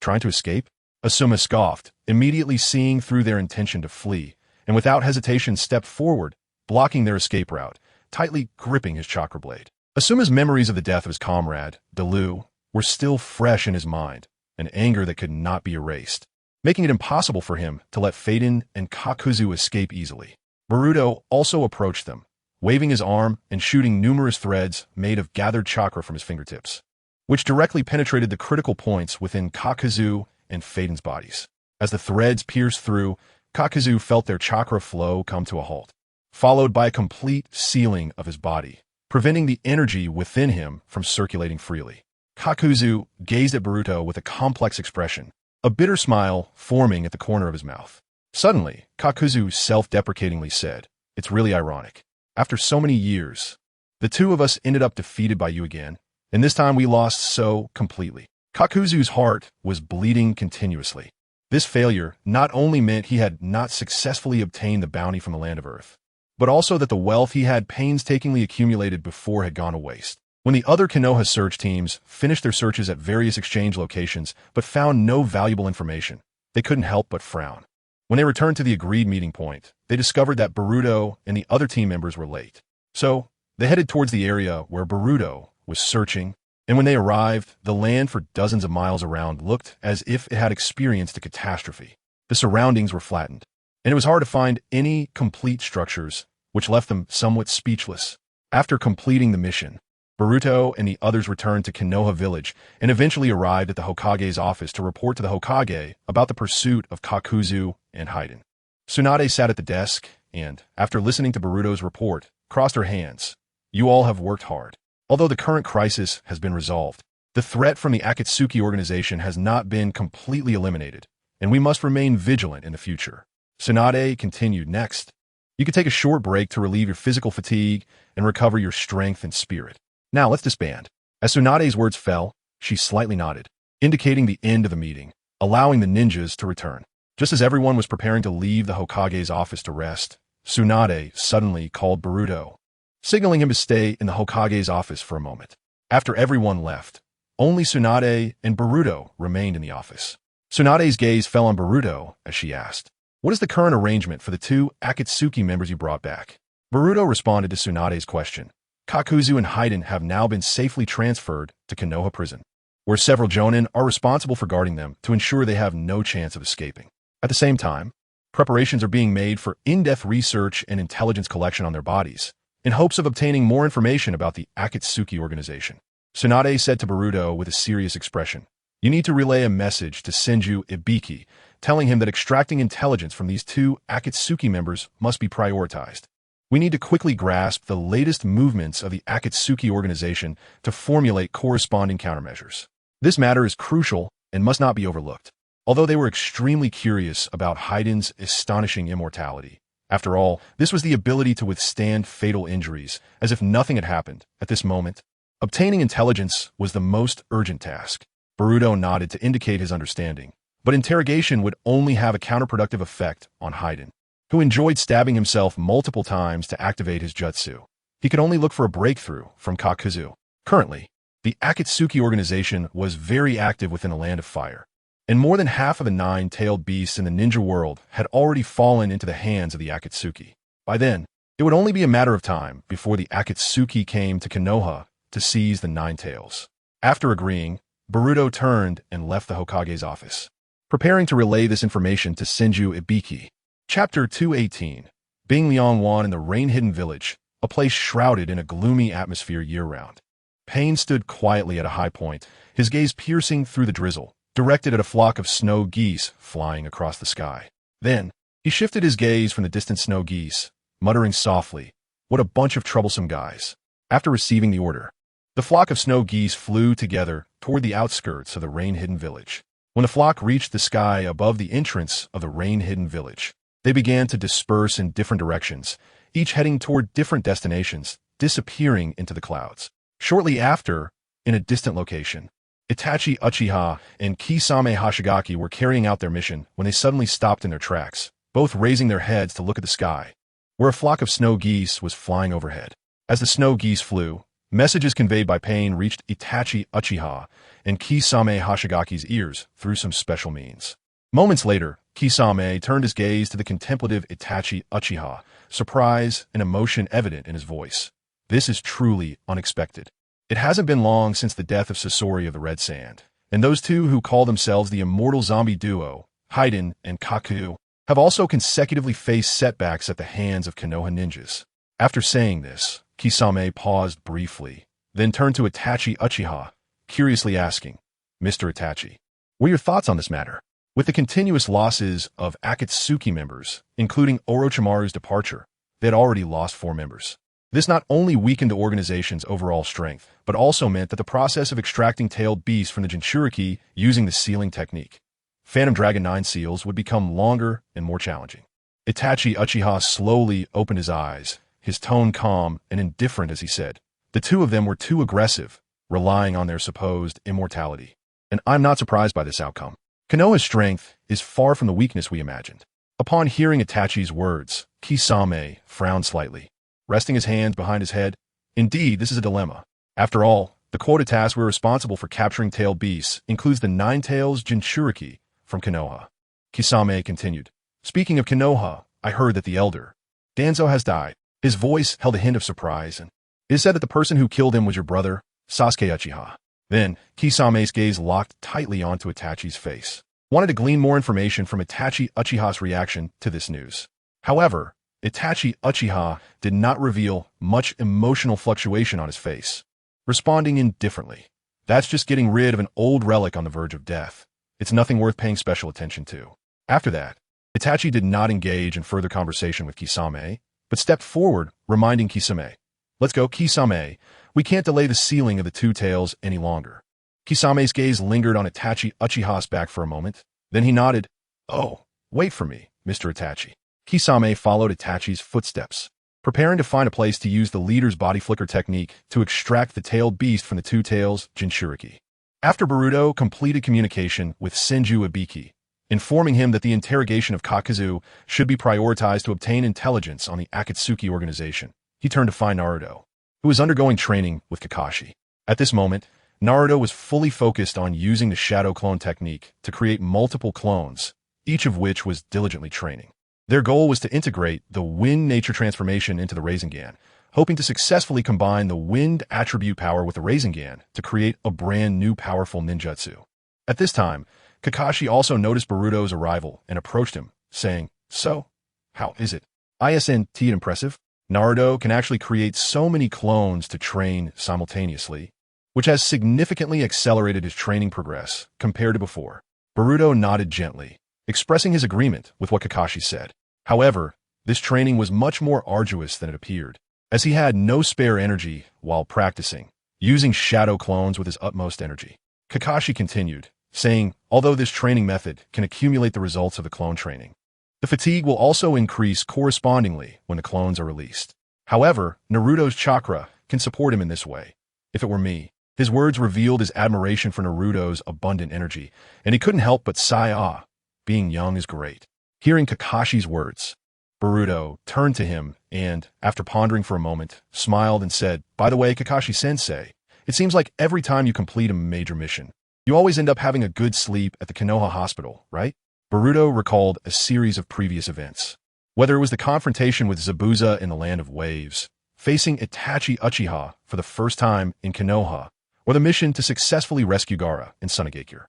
Trying to escape? Asuma scoffed, immediately seeing through their intention to flee, and without hesitation stepped forward, blocking their escape route, tightly gripping his chakra blade. Asuma's memories of the death of his comrade, Delu, were still fresh in his mind, an anger that could not be erased, making it impossible for him to let Feiden and Kakuzu escape easily. Boruto also approached them, waving his arm and shooting numerous threads made of gathered chakra from his fingertips, which directly penetrated the critical points within Kakuzu and Feiden's bodies. As the threads pierced through, Kakuzu felt their chakra flow come to a halt, followed by a complete sealing of his body, preventing the energy within him from circulating freely. Kakuzu gazed at Boruto with a complex expression, a bitter smile forming at the corner of his mouth. Suddenly, Kakuzu self-deprecatingly said, "It's really ironic. After so many years, the two of us ended up defeated by you again, and this time we lost so completely." Kakuzu's heart was bleeding continuously. This failure not only meant he had not successfully obtained the bounty from the land of Earth, but also that the wealth he had painstakingly accumulated before had gone to waste. When the other Konoha search teams finished their searches at various exchange locations but found no valuable information, they couldn't help but frown. When they returned to the agreed meeting point, they discovered that Boruto and the other team members were late. So, they headed towards the area where Boruto was searching, and when they arrived, the land for dozens of miles around looked as if it had experienced a catastrophe. The surroundings were flattened, and it was hard to find any complete structures, which left them somewhat speechless. After completing the mission, Boruto and the others returned to Konoha village and eventually arrived at the Hokage's office to report to the Hokage about the pursuit of Kakuzu and Haiden. Tsunade sat at the desk and, after listening to Boruto's report, crossed her hands. "You all have worked hard. Although the current crisis has been resolved, the threat from the Akatsuki organization has not been completely eliminated, and we must remain vigilant in the future." Tsunade continued, "Next, you can take a short break to relieve your physical fatigue and recover your strength and spirit. Now let's disband." As Tsunade's words fell, she slightly nodded, indicating the end of the meeting, allowing the ninjas to return. Just as everyone was preparing to leave the Hokage's office to rest, Tsunade suddenly called Boruto, signaling him to stay in the Hokage's office for a moment. After everyone left, only Tsunade and Boruto remained in the office. Tsunade's gaze fell on Boruto as she asked, "What is the current arrangement for the two Akatsuki members you brought back?" Boruto responded to Tsunade's question. "Kakuzu and Haiden have now been safely transferred to Konoha prison, where several jonin are responsible for guarding them to ensure they have no chance of escaping. At the same time, preparations are being made for in-depth research and intelligence collection on their bodies, in hopes of obtaining more information about the Akatsuki organization." Tsunade said to Boruto with a serious expression, "You need to relay a message to Senju Ibiki, telling him that extracting intelligence from these two Akatsuki members must be prioritized. We need to quickly grasp the latest movements of the Akatsuki organization to formulate corresponding countermeasures. This matter is crucial and must not be overlooked." Although they were extremely curious about Haiden's astonishing immortality, after all, this was the ability to withstand fatal injuries, as if nothing had happened at this moment. Obtaining intelligence was the most urgent task. Boruto nodded to indicate his understanding, but interrogation would only have a counterproductive effect on Haiden, who enjoyed stabbing himself multiple times to activate his jutsu. He could only look for a breakthrough from Kakuzu. Currently, the Akatsuki organization was very active within the Land of Fire, and more than half of the 9-tailed beasts in the ninja world had already fallen into the hands of the Akatsuki. By then, it would only be a matter of time before the Akatsuki came to Konoha to seize the 9 tails. After agreeing, Boruto turned and left the Hokage's office, preparing to relay this information to Senju Ibiki. Chapter 218. Bing Liangwan in the rain-hidden village, a place shrouded in a gloomy atmosphere year-round. Pain stood quietly at a high point, his gaze piercing through the drizzle, directed at a flock of snow geese flying across the sky. Then, he shifted his gaze from the distant snow geese, muttering softly, "What a bunch of troublesome guys." After receiving the order, the flock of snow geese flew together toward the outskirts of the rain-hidden village. When the flock reached the sky above the entrance of the rain-hidden village, they began to disperse in different directions, each heading toward different destinations, disappearing into the clouds. Shortly after, in a distant location, Itachi Uchiha and Kisame Hashigaki were carrying out their mission when they suddenly stopped in their tracks, both raising their heads to look at the sky, where a flock of snow geese was flying overhead. As the snow geese flew, messages conveyed by Pain reached Itachi Uchiha and Kisame Hashigaki's ears through some special means. Moments later, Kisame turned his gaze to the contemplative Itachi Uchiha, surprise and emotion evident in his voice. "This is truly unexpected. It hasn't been long since the death of Sasori of the Red Sand, and those two who call themselves the immortal zombie duo, Haiden and Kaku, have also consecutively faced setbacks at the hands of Konoha ninjas." After saying this, Kisame paused briefly, then turned to Itachi Uchiha, curiously asking, "Mr. Itachi, what are your thoughts on this matter?" With the continuous losses of Akatsuki members, including Orochimaru's departure, they had already lost 4 members. This not only weakened the organization's overall strength, but also meant that the process of extracting tailed beasts from the Jinchuriki using the sealing technique, Phantom Dragon 9 seals, would become longer and more challenging. Itachi Uchiha slowly opened his eyes, his tone calm and indifferent as he said, "The two of them were too aggressive, relying on their supposed immortality. And I'm not surprised by this outcome. Konoha's strength is far from the weakness we imagined." Upon hearing Itachi's words, Kisame frowned slightly, resting his hands behind his head. Indeed, this is a dilemma. After all, the quota task we're responsible for capturing tailed beasts includes the 9 tails Jinchuriki from Konoha. Kisame continued, "Speaking of Konoha, I heard that the elder, Danzo, has died." His voice held a hint of surprise, and it is said that the person who killed him was your brother, Sasuke Uchiha. Then, Kisame's gaze locked tightly onto Itachi's face, wanted to glean more information from Itachi Uchiha's reaction to this news. However, Itachi Uchiha did not reveal much emotional fluctuation on his face, responding indifferently. "That's just getting rid of an old relic on the verge of death. It's nothing worth paying special attention to." After that, Itachi did not engage in further conversation with Kisame, but stepped forward, reminding Kisame, "Let's go, Kisame. We can't delay the sealing of the 2 tails any longer." Kisame's gaze lingered on Itachi Uchiha's back for a moment. Then he nodded. "Oh, wait for me, Mr. Itachi." Kisame followed Itachi's footsteps, preparing to find a place to use the leader's body flicker technique to extract the tailed beast from the 2 tails Jinchuriki. After Boruto completed communication with Senju Ibiki, informing him that the interrogation of Kakuzu should be prioritized to obtain intelligence on the Akatsuki organization, he turned to find Naruto, who was undergoing training with Kakashi. At this moment, Naruto was fully focused on using the shadow clone technique to create multiple clones, each of which was diligently training. Their goal was to integrate the wind nature transformation into the Rasengan, hoping to successfully combine the wind attribute power with the Rasengan to create a brand new powerful ninjutsu. At this time, Kakashi also noticed Boruto's arrival and approached him, saying, "So, how is it? Isn't it impressive? Naruto can actually create so many clones to train simultaneously, which has significantly accelerated his training progress compared to before." Boruto nodded gently, expressing his agreement with what Kakashi said. However, this training was much more arduous than it appeared, as he had no spare energy while practicing, using shadow clones with his utmost energy. Kakashi continued, saying, "Although this training method can accumulate the results of the clone training, the fatigue will also increase correspondingly when the clones are released. However, Naruto's chakra can support him in this way. If it were me." His words revealed his admiration for Naruto's abundant energy, and he couldn't help but sigh, "Ah, being young is great." Hearing Kakashi's words, Boruto turned to him and, after pondering for a moment, smiled and said, "By the way, Kakashi-sensei, it seems like every time you complete a major mission, you always end up having a good sleep at the Konoha hospital, right?" Boruto recalled a series of previous events. Whether it was the confrontation with Zabuza in the Land of Waves, facing Itachi Uchiha for the first time in Konoha, or the mission to successfully rescue Gaara in Sunagakure.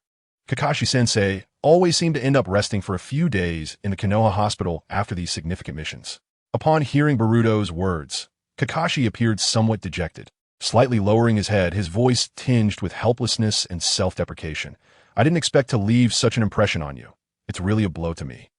Kakashi-sensei always seemed to end up resting for a few days in the Konoha hospital after these significant missions. Upon hearing Boruto's words, Kakashi appeared somewhat dejected. Slightly lowering his head, his voice tinged with helplessness and self-deprecation. "I didn't expect to leave such an impression on you. It's really a blow to me."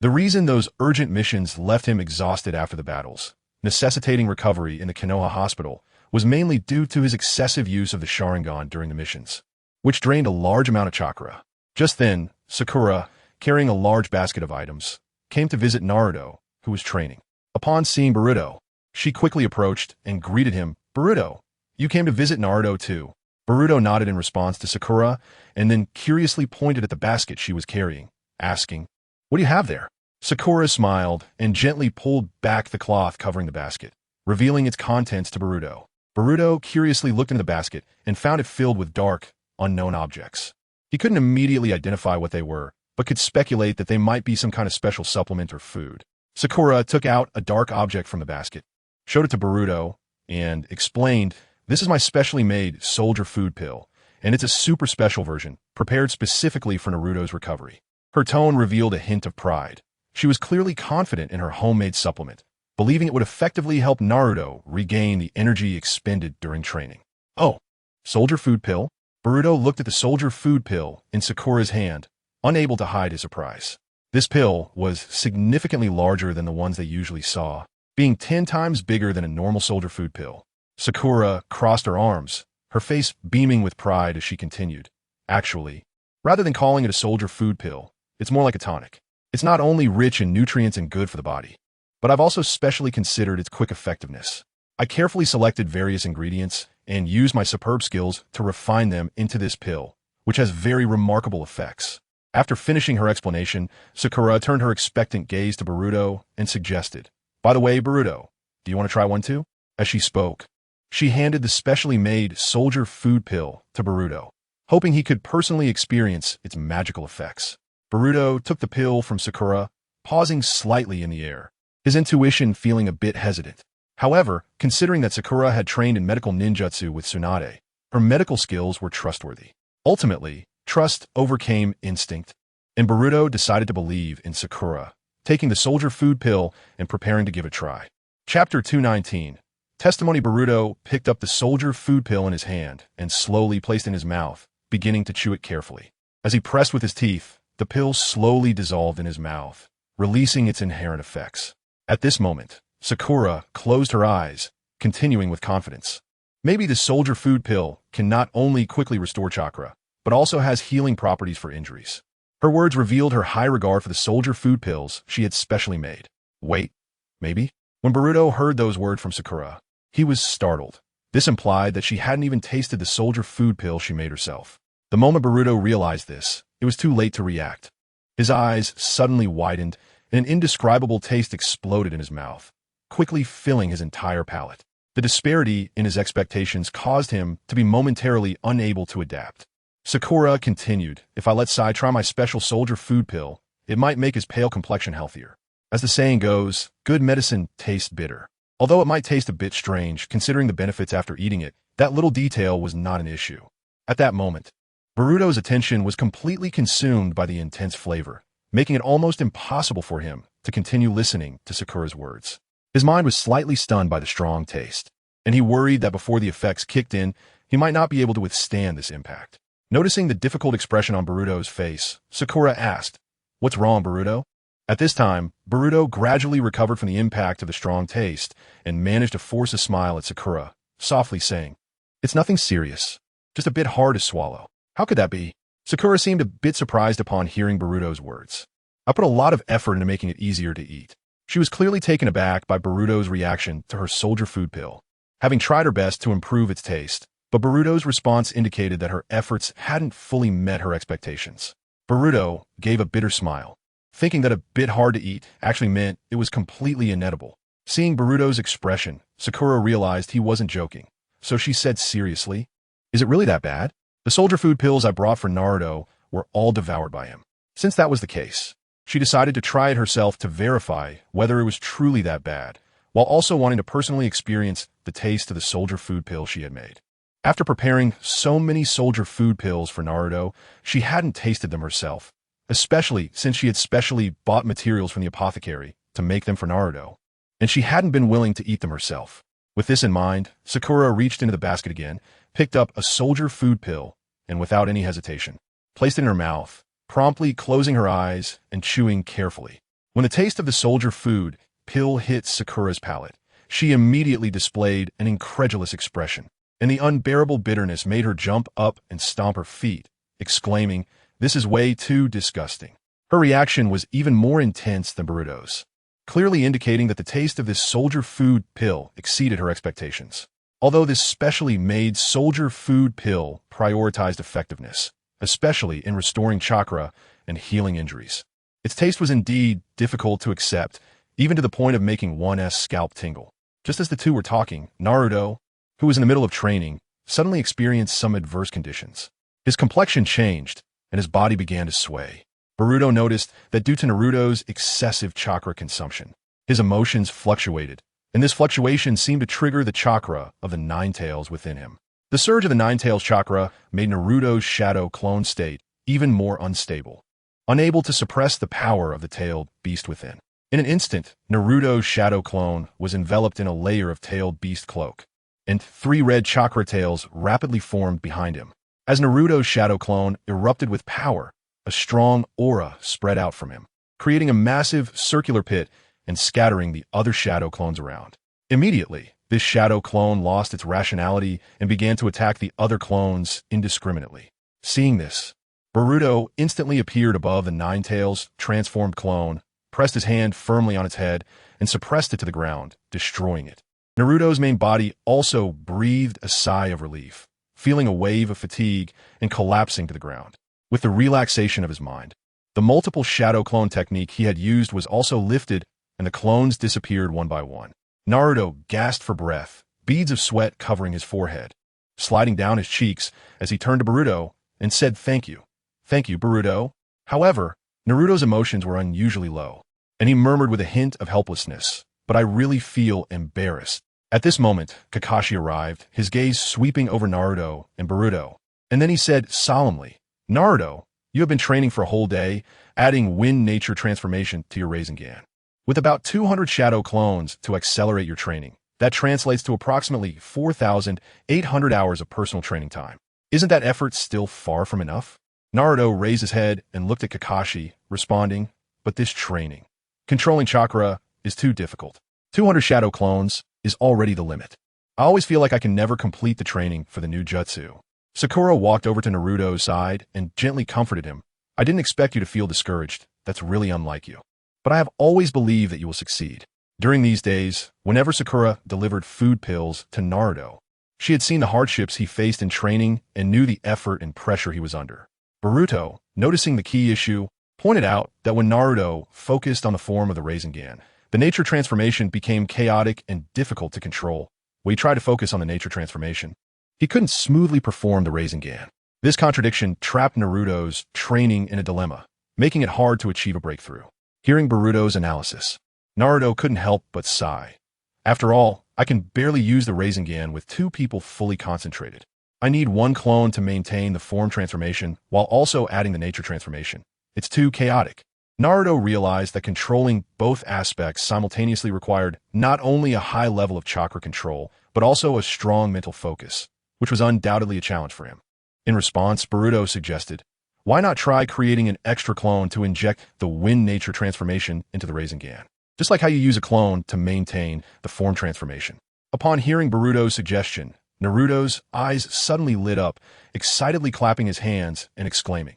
The reason those urgent missions left him exhausted after the battles, necessitating recovery in the Konoha hospital, was mainly due to his excessive use of the Sharingan during the missions, which drained a large amount of chakra. Just then, Sakura, carrying a large basket of items, came to visit Naruto, who was training. Upon seeing Boruto, she quickly approached and greeted him. "Boruto, you came to visit Naruto too." Boruto nodded in response to Sakura and then curiously pointed at the basket she was carrying, asking, "What do you have there?" Sakura smiled and gently pulled back the cloth covering the basket, revealing its contents to Boruto. Boruto curiously looked into the basket and found it filled with dark, unknown objects. He couldn't immediately identify what they were, but could speculate that they might be some kind of special supplement or food. Sakura took out a dark object from the basket, showed it to Boruto, and explained, "This is my specially made soldier food pill, and it's a super special version, prepared specifically for Naruto's recovery." Her tone revealed a hint of pride. She was clearly confident in her homemade supplement, believing it would effectively help Naruto regain the energy expended during training. "Oh, soldier food pill?" Boruto looked at the soldier food pill in Sakura's hand, unable to hide his surprise. This pill was significantly larger than the ones they usually saw, being 10 times bigger than a normal soldier food pill. Sakura crossed her arms, her face beaming with pride as she continued. "Actually, rather than calling it a soldier food pill, it's more like a tonic. It's not only rich in nutrients and good for the body, but I've also specially considered its quick effectiveness. I carefully selected various ingredients and used my superb skills to refine them into this pill, which has very remarkable effects." After finishing her explanation, Sakura turned her expectant gaze to Boruto and suggested, "By the way, Boruto, do you want to try one too?" As she spoke, she handed the specially made soldier food pill to Boruto, hoping he could personally experience its magical effects. Boruto took the pill from Sakura, pausing slightly in the air, his intuition feeling a bit hesitant. However, considering that Sakura had trained in medical ninjutsu with Tsunade, her medical skills were trustworthy. Ultimately, trust overcame instinct, and Boruto decided to believe in Sakura, taking the soldier food pill and preparing to give it a try. Chapter 219. Testimony. Boruto picked up the soldier food pill in his hand and slowly placed it in his mouth, beginning to chew it carefully. As he pressed with his teeth, the pill slowly dissolved in his mouth, releasing its inherent effects. At this moment, Sakura closed her eyes, continuing with confidence. Maybe the soldier food pill can not only quickly restore chakra, but also has healing properties for injuries. Her words revealed her high regard for the soldier food pills she had specially made. Wait, maybe? When Boruto heard those words from Sakura, he was startled. This implied that she hadn't even tasted the soldier food pill she made herself. The moment Boruto realized this, it was too late to react. His eyes suddenly widened, and an indescribable taste exploded in his mouth, quickly filling his entire palate. The disparity in his expectations caused him to be momentarily unable to adapt. Sakura continued, "If I let Sai try my special soldier food pill, it might make his pale complexion healthier. As the saying goes, good medicine tastes bitter. Although it might taste a bit strange, considering the benefits after eating it, that little detail was not an issue." At that moment, Boruto's attention was completely consumed by the intense flavor, making it almost impossible for him to continue listening to Sakura's words. His mind was slightly stunned by the strong taste, and he worried that before the effects kicked in, he might not be able to withstand this impact. Noticing the difficult expression on Boruto's face, Sakura asked, "What's wrong, Boruto?" At this time, Boruto gradually recovered from the impact of the strong taste and managed to force a smile at Sakura, softly saying, "It's nothing serious, just a bit hard to swallow." "How could that be?" Sakura seemed a bit surprised upon hearing Boruto's words. "I put a lot of effort into making it easier to eat." She was clearly taken aback by Boruto's reaction to her soldier food pill, having tried her best to improve its taste, but Boruto's response indicated that her efforts hadn't fully met her expectations. Boruto gave a bitter smile. thinking that a bit hard to eat actually meant it was completely inedible. Seeing Boruto's expression, Sakura realized he wasn't joking. So she said seriously, "Is it really that bad?" The soldier food pills I brought for Naruto were all devoured by him. Since that was the case, she decided to try it herself to verify whether it was truly that bad, while also wanting to personally experience the taste of the soldier food pill she had made. After preparing so many soldier food pills for Naruto, she hadn't tasted them herself, especially since she had specially bought materials from the apothecary to make them for Naruto, and she hadn't been willing to eat them herself. With this in mind, Sakura reached into the basket again, picked up a soldier food pill, and without any hesitation, placed it in her mouth, promptly closing her eyes and chewing carefully. When the taste of the soldier food pill hit Sakura's palate, she immediately displayed an incredulous expression, and the unbearable bitterness made her jump up and stomp her feet, exclaiming, "This is way too disgusting." Her reaction was even more intense than Boruto's, clearly indicating that the taste of this soldier food pill exceeded her expectations. Although this specially made soldier food pill prioritized effectiveness, especially in restoring chakra and healing injuries, its taste was indeed difficult to accept, even to the point of making one's scalp tingle. Just as the two were talking, Naruto, who was in the middle of training, suddenly experienced some adverse conditions. His complexion changed, and his body began to sway. Boruto noticed that due to Naruto's excessive chakra consumption, his emotions fluctuated, and this fluctuation seemed to trigger the chakra of the Nine Tails within him. The surge of the Nine Tails chakra made Naruto's shadow clone state even more unstable, unable to suppress the power of the tailed beast within. In an instant, Naruto's shadow clone was enveloped in a layer of tailed beast cloak, and 3 red chakra tails rapidly formed behind him. As Naruto's shadow clone erupted with power, a strong aura spread out from him, creating a massive circular pit and scattering the other shadow clones around. Immediately, this shadow clone lost its rationality and began to attack the other clones indiscriminately. Seeing this, Boruto instantly appeared above the Nine Tails transformed clone, pressed his hand firmly on its head, and suppressed it to the ground, destroying it. Naruto's main body also breathed a sigh of relief, feeling a wave of fatigue and collapsing to the ground. With the relaxation of his mind, the multiple shadow clone technique he had used was also lifted, and the clones disappeared one by one. Naruto gasped for breath, beads of sweat covering his forehead, sliding down his cheeks as he turned to Boruto and said, "Thank you. Thank you, Boruto." However, Naruto's emotions were unusually low, and he murmured with a hint of helplessness, "But I really feel embarrassed." At this moment, Kakashi arrived, his gaze sweeping over Naruto and Boruto, and then he said solemnly, "Naruto, you have been training for a whole day, adding wind nature transformation to your Rasengan. With about 200 shadow clones to accelerate your training, that translates to approximately 4,800 hours of personal training time. Isn't that effort still far from enough?" Naruto raised his head and looked at Kakashi, responding, "But this training, controlling chakra, is too difficult. 200 shadow clones is already the limit. I always feel like I can never complete the training for the new jutsu." Sakura walked over to Naruto's side and gently comforted him. "I didn't expect you to feel discouraged. That's really unlike you. But I have always believed that you will succeed." During these days, whenever Sakura delivered food pills to Naruto, she had seen the hardships he faced in training and knew the effort and pressure he was under. Boruto, noticing the key issue, pointed out that when Naruto focused on the form of the Rasengan, the nature transformation became chaotic and difficult to control. When he tried to focus on the nature transformation, he couldn't smoothly perform the Rasengan. This contradiction trapped Naruto's training in a dilemma, making it hard to achieve a breakthrough. Hearing Boruto's analysis, Naruto couldn't help but sigh. "After all, I can barely use the Rasengan with 2 people fully concentrated. I need 1 clone to maintain the form transformation while also adding the nature transformation. It's too chaotic." Naruto realized that controlling both aspects simultaneously required not only a high level of chakra control, but also a strong mental focus, which was undoubtedly a challenge for him. In response, Boruto suggested, "Why not try creating an extra clone to inject the wind nature transformation into the Rasengan? Just like how you use a clone to maintain the form transformation." Upon hearing Boruto's suggestion, Naruto's eyes suddenly lit up, excitedly clapping his hands and exclaiming,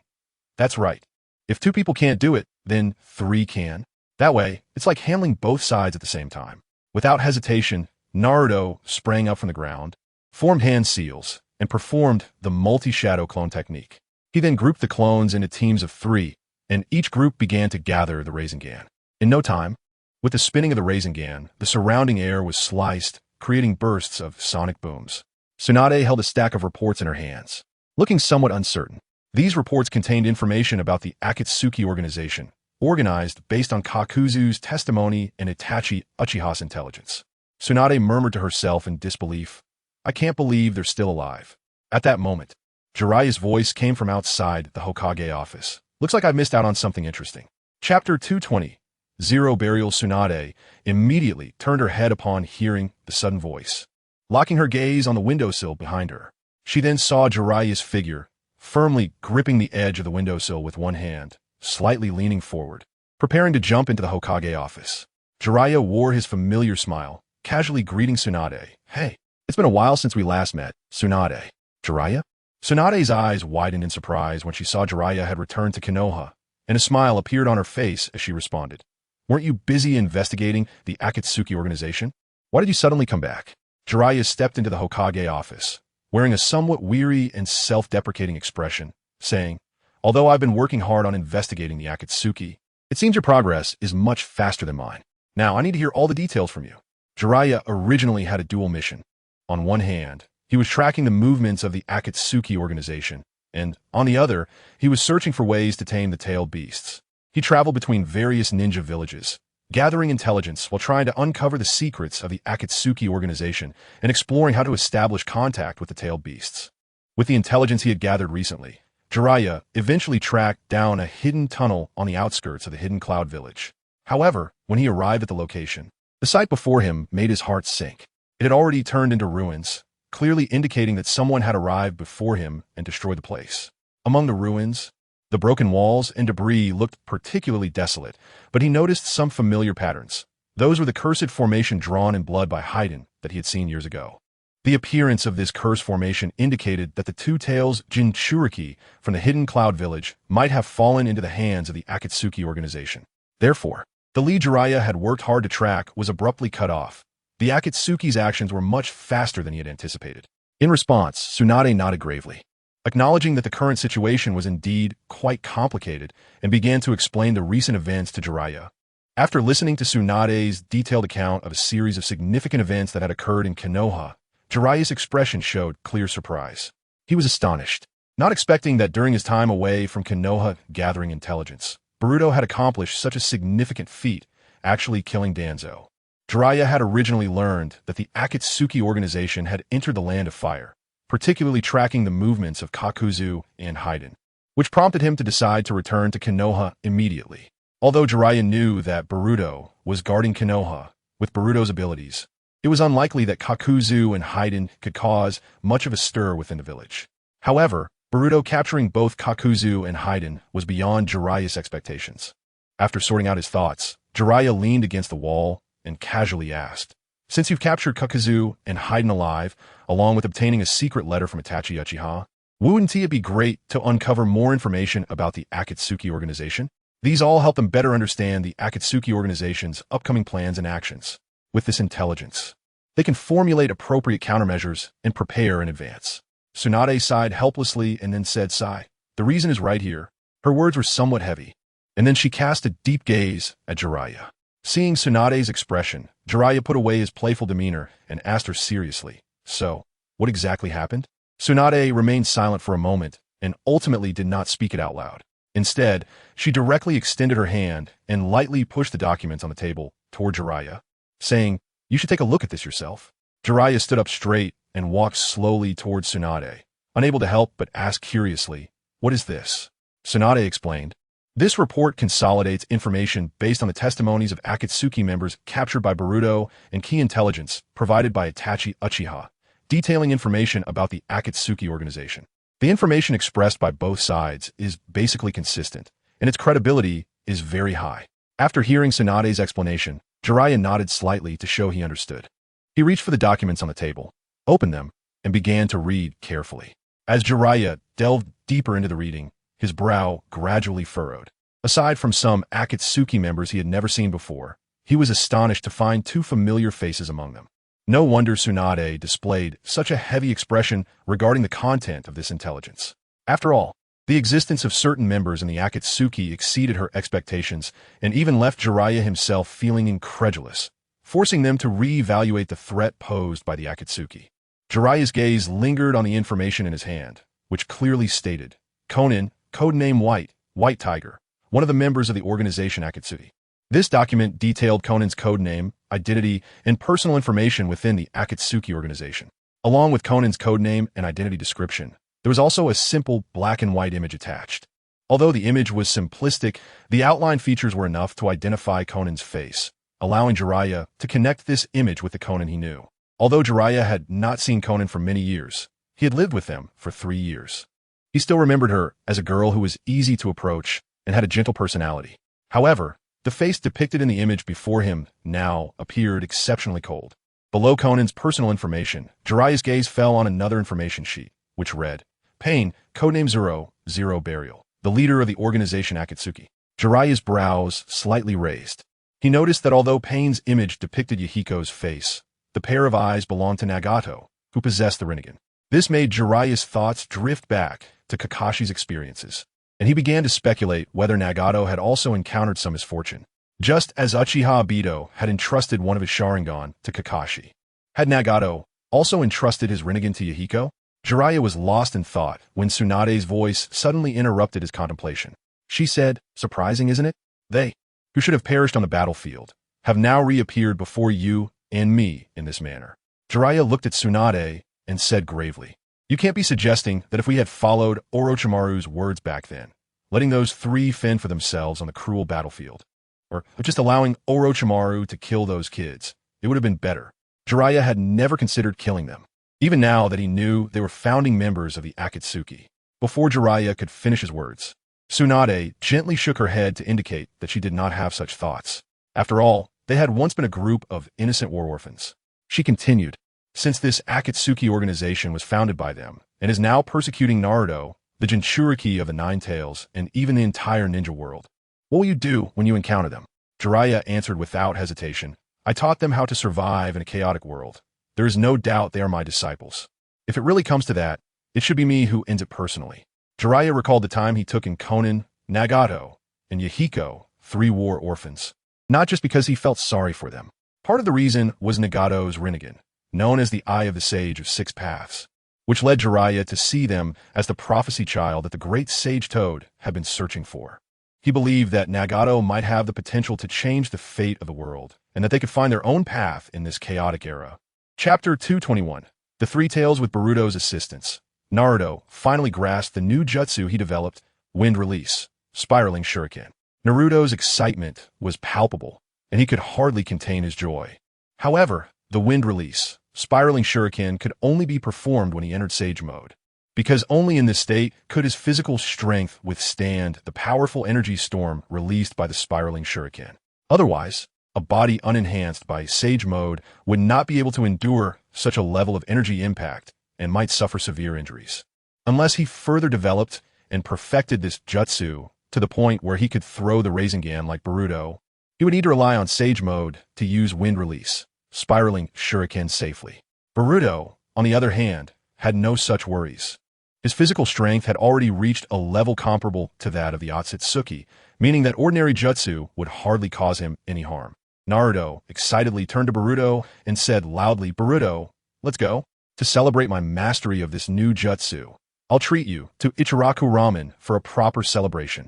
"That's right. If 2 people can't do it, then 3 can. That way, it's like handling both sides at the same time." Without hesitation, Naruto sprang up from the ground, formed hand seals, and performed the multi-shadow clone technique. He then grouped the clones into teams of 3, and each group began to gather the Rasengan. In no time, with the spinning of the Rasengan, the surrounding air was sliced, creating bursts of sonic booms. Tsunade held a stack of reports in her hands, looking somewhat uncertain. These reports contained information about the Akatsuki organization, organized based on Kakuzu's testimony and Itachi Uchiha's intelligence. Tsunade murmured to herself in disbelief, "I can't believe they're still alive." At that moment, Jiraiya's voice came from outside the Hokage office. "Looks like I've missed out on something interesting." Chapter 220. Zero Burial. Tsunade immediately turned her head upon hearing the sudden voice, locking her gaze on the windowsill behind her. She then saw Jiraiya's figure, firmly gripping the edge of the windowsill with one hand, slightly leaning forward, preparing to jump into the Hokage office. Jiraiya wore his familiar smile, casually greeting Tsunade. "Hey, it's been a while since we last met, Tsunade." "Jiraiya?" Tsunade's eyes widened in surprise when she saw Jiraiya had returned to Konoha, and a smile appeared on her face as she responded. "Weren't you busy investigating the Akatsuki organization? Why did you suddenly come back?" Jiraiya stepped into the Hokage office, wearing a somewhat weary and self-deprecating expression, saying, "Although I've been working hard on investigating the Akatsuki, it seems your progress is much faster than mine. Now I need to hear all the details from you." Jiraiya originally had a dual mission. On one hand, he was tracking the movements of the Akatsuki organization, and, on the other, he was searching for ways to tame the tailed beasts. He traveled between various ninja villages, gathering intelligence while trying to uncover the secrets of the Akatsuki organization and exploring how to establish contact with the tailed beasts. With the intelligence he had gathered recently, Jiraiya eventually tracked down a hidden tunnel on the outskirts of the Hidden Cloud village. However, when he arrived at the location, the sight before him made his heart sink. It had already turned into ruins, clearly indicating that someone had arrived before him and destroyed the place. Among the ruins, the broken walls and debris looked particularly desolate, but he noticed some familiar patterns. Those were the cursed formation drawn in blood by Haiden that he had seen years ago. The appearance of this cursed formation indicated that the two tails Jinchuriki from the Hidden Cloud village might have fallen into the hands of the Akatsuki organization. Therefore, the lead Jiraiya had worked hard to track was abruptly cut off. The Akatsuki's actions were much faster than he had anticipated. In response, Tsunade nodded gravely, acknowledging that the current situation was indeed quite complicated, and began to explain the recent events to Jiraiya. After listening to Tsunade's detailed account of a series of significant events that had occurred in Konoha, Jiraiya's expression showed clear surprise. He was astonished, not expecting that during his time away from Konoha gathering intelligence, Boruto had accomplished such a significant feat, actually killing Danzo. Jiraiya had originally learned that the Akatsuki organization had entered the Land of Fire, particularly tracking the movements of Kakuzu and Haiden, which prompted him to decide to return to Konoha immediately. Although Jiraiya knew that Boruto was guarding Konoha with Boruto's abilities, it was unlikely that Kakuzu and Haiden could cause much of a stir within the village. However, Boruto capturing both Kakuzu and Haiden was beyond Jiraiya's expectations. After sorting out his thoughts, Jiraiya leaned against the wall and casually asked, "Since you've captured Kakuzu and Haiden alive, along with obtaining a secret letter from Itachi Uchiha, wouldn't it be great to uncover more information about the Akatsuki organization? These all help them better understand the Akatsuki organization's upcoming plans and actions. With this intelligence, they can formulate appropriate countermeasures and prepare in advance." Tsunade sighed helplessly and then said, "Sigh. The reason is right here." Her words were somewhat heavy, and then she cast a deep gaze at Jiraiya. Seeing Tsunade's expression, Jiraiya put away his playful demeanor and asked her seriously, "So, what exactly happened?" Tsunade remained silent for a moment and ultimately did not speak it out loud. Instead, she directly extended her hand and lightly pushed the documents on the table toward Jiraiya, saying, "You should take a look at this yourself." Jiraiya stood up straight and walked slowly towards Tsunade, unable to help but ask curiously, "What is this?" Tsunade explained, "This report consolidates information based on the testimonies of Akatsuki members captured by Boruto and key intelligence provided by Itachi Uchiha, detailing information about the Akatsuki organization. The information expressed by both sides is basically consistent, and its credibility is very high." After hearing Tsunade's explanation, Jiraiya nodded slightly to show he understood. He reached for the documents on the table, opened them, and began to read carefully. As Jiraiya delved deeper into the reading, his brow gradually furrowed. Aside from some Akatsuki members he had never seen before, he was astonished to find two familiar faces among them. No wonder Tsunade displayed such a heavy expression regarding the content of this intelligence. After all, The existence of certain members in the Akatsuki exceeded her expectations and even left Jiraiya himself feeling incredulous, forcing them to re-evaluate the threat posed by the Akatsuki. Jiraiya's gaze lingered on the information in his hand, which clearly stated, Conan, codename White Tiger, one of the members of the organization Akatsuki. This document detailed Conan's codename, identity, and personal information within the Akatsuki organization. Along with Conan's codename and identity description, there was also a simple black and white image attached. Although the image was simplistic, the outline features were enough to identify Conan's face, allowing Jiraiya to connect this image with the Conan he knew. Although Jiraiya had not seen Conan for many years, he had lived with them for 3 years. He still remembered her as a girl who was easy to approach and had a gentle personality. However, the face depicted in the image before him now appeared exceptionally cold. Below Conan's personal information, Jiraiya's gaze fell on another information sheet, which read, Pain, codename Zero Burial, the leader of the organization Akatsuki. Jiraiya's brows slightly raised. He noticed that although Pain's image depicted Yahiko's face, the pair of eyes belonged to Nagato, who possessed the Rinnegan. This made Jiraiya's thoughts drift back to Kakashi's experiences, and he began to speculate whether Nagato had also encountered some misfortune, just as Uchiha Obito had entrusted one of his Sharingan to Kakashi. Had Nagato also entrusted his Rinnegan to Yahiko? Jiraiya was lost in thought when Tsunade's voice suddenly interrupted his contemplation. She said, surprising, isn't it? They, who should have perished on the battlefield, have now reappeared before you and me in this manner. Jiraiya looked at Tsunade and said gravely, You can't be suggesting that if we had followed Orochimaru's words back then, letting those 3 fend for themselves on the cruel battlefield, or just allowing Orochimaru to kill those kids, it would have been better. Jiraiya had never considered killing them, even now that he knew they were founding members of the Akatsuki. Before Jiraiya could finish his words, Tsunade gently shook her head to indicate that she did not have such thoughts. After all, they had once been a group of innocent war orphans. She continued, Since this Akatsuki organization was founded by them and is now persecuting Naruto, the Jinchuriki of the Nine Tails, and even the entire ninja world, what will you do when you encounter them? Jiraiya answered without hesitation, I taught them how to survive in a chaotic world. There is no doubt they are my disciples. If it really comes to that, it should be me who ends it personally. Jiraiya recalled the time he took in Conan, Nagato, and Yahiko, 3 war orphans, not just because he felt sorry for them. Part of the reason was Nagato's Rinnegan, known as the Eye of the Sage of 6 Paths, which led Jiraiya to see them as the prophecy child that the great Sage Toad had been searching for. He believed that Nagato might have the potential to change the fate of the world, and that they could find their own path in this chaotic era. Chapter 221. The Three Tails with Boruto's assistance. Naruto finally grasped the new jutsu he developed, Wind Release, Spiraling Shuriken. Naruto's excitement was palpable, and he could hardly contain his joy. However, the Wind Release, Spiraling Shuriken could only be performed when he entered Sage Mode, because only in this state could his physical strength withstand the powerful energy storm released by the Spiraling Shuriken. Otherwise, a body unenhanced by Sage Mode would not be able to endure such a level of energy impact and might suffer severe injuries. Unless he further developed and perfected this jutsu to the point where he could throw the Rasengan like Boruto, he would need to rely on Sage Mode to use Wind Release, Spiraling Shuriken safely. Boruto, on the other hand, had no such worries. His physical strength had already reached a level comparable to that of the Otsutsuki, meaning that ordinary jutsu would hardly cause him any harm. Naruto excitedly turned to Boruto and said loudly, Boruto, let's go. To celebrate my mastery of this new jutsu, I'll treat you to Ichiraku Ramen for a proper celebration.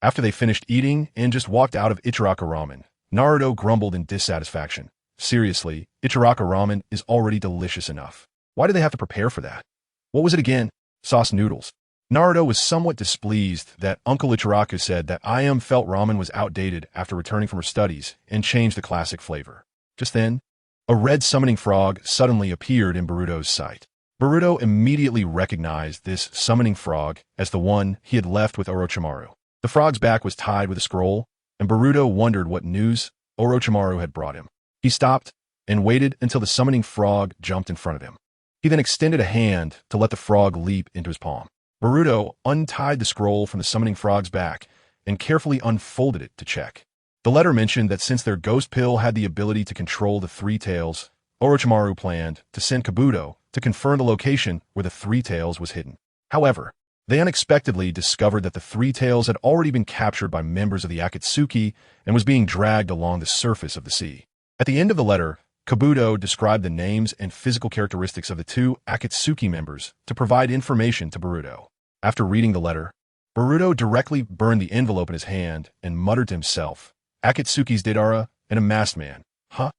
After they finished eating and just walked out of Ichiraku Ramen, Naruto grumbled in dissatisfaction. Seriously, Ichiraku Ramen is already delicious enough. Why do they have to prepare for that? What was it again? Sauce noodles. Naruto was somewhat displeased that Uncle Ichiraku said that Ayam felt ramen was outdated after returning from her studies and changed the classic flavor. Just then, a red summoning frog suddenly appeared in Boruto's sight. Boruto immediately recognized this summoning frog as the one he had left with Orochimaru. The frog's back was tied with a scroll, and Boruto wondered what news Orochimaru had brought him. He stopped and waited until the summoning frog jumped in front of him. He then extended a hand to let the frog leap into his palm. Boruto untied the scroll from the summoning frog's back and carefully unfolded it to check. The letter mentioned that since their ghost pill had the ability to control the Three Tails, Orochimaru planned to send Kabuto to confirm the location where the Three Tails was hidden. However, They unexpectedly discovered that the Three Tails had already been captured by members of the Akatsuki and was being dragged along the surface of the sea. At the end of the letter, Kabuto described the names and physical characteristics of the two Akatsuki members to provide information to Boruto. After reading the letter, Boruto directly burned the envelope in his hand and muttered to himself, Akatsuki's Deidara and a masked man, huh?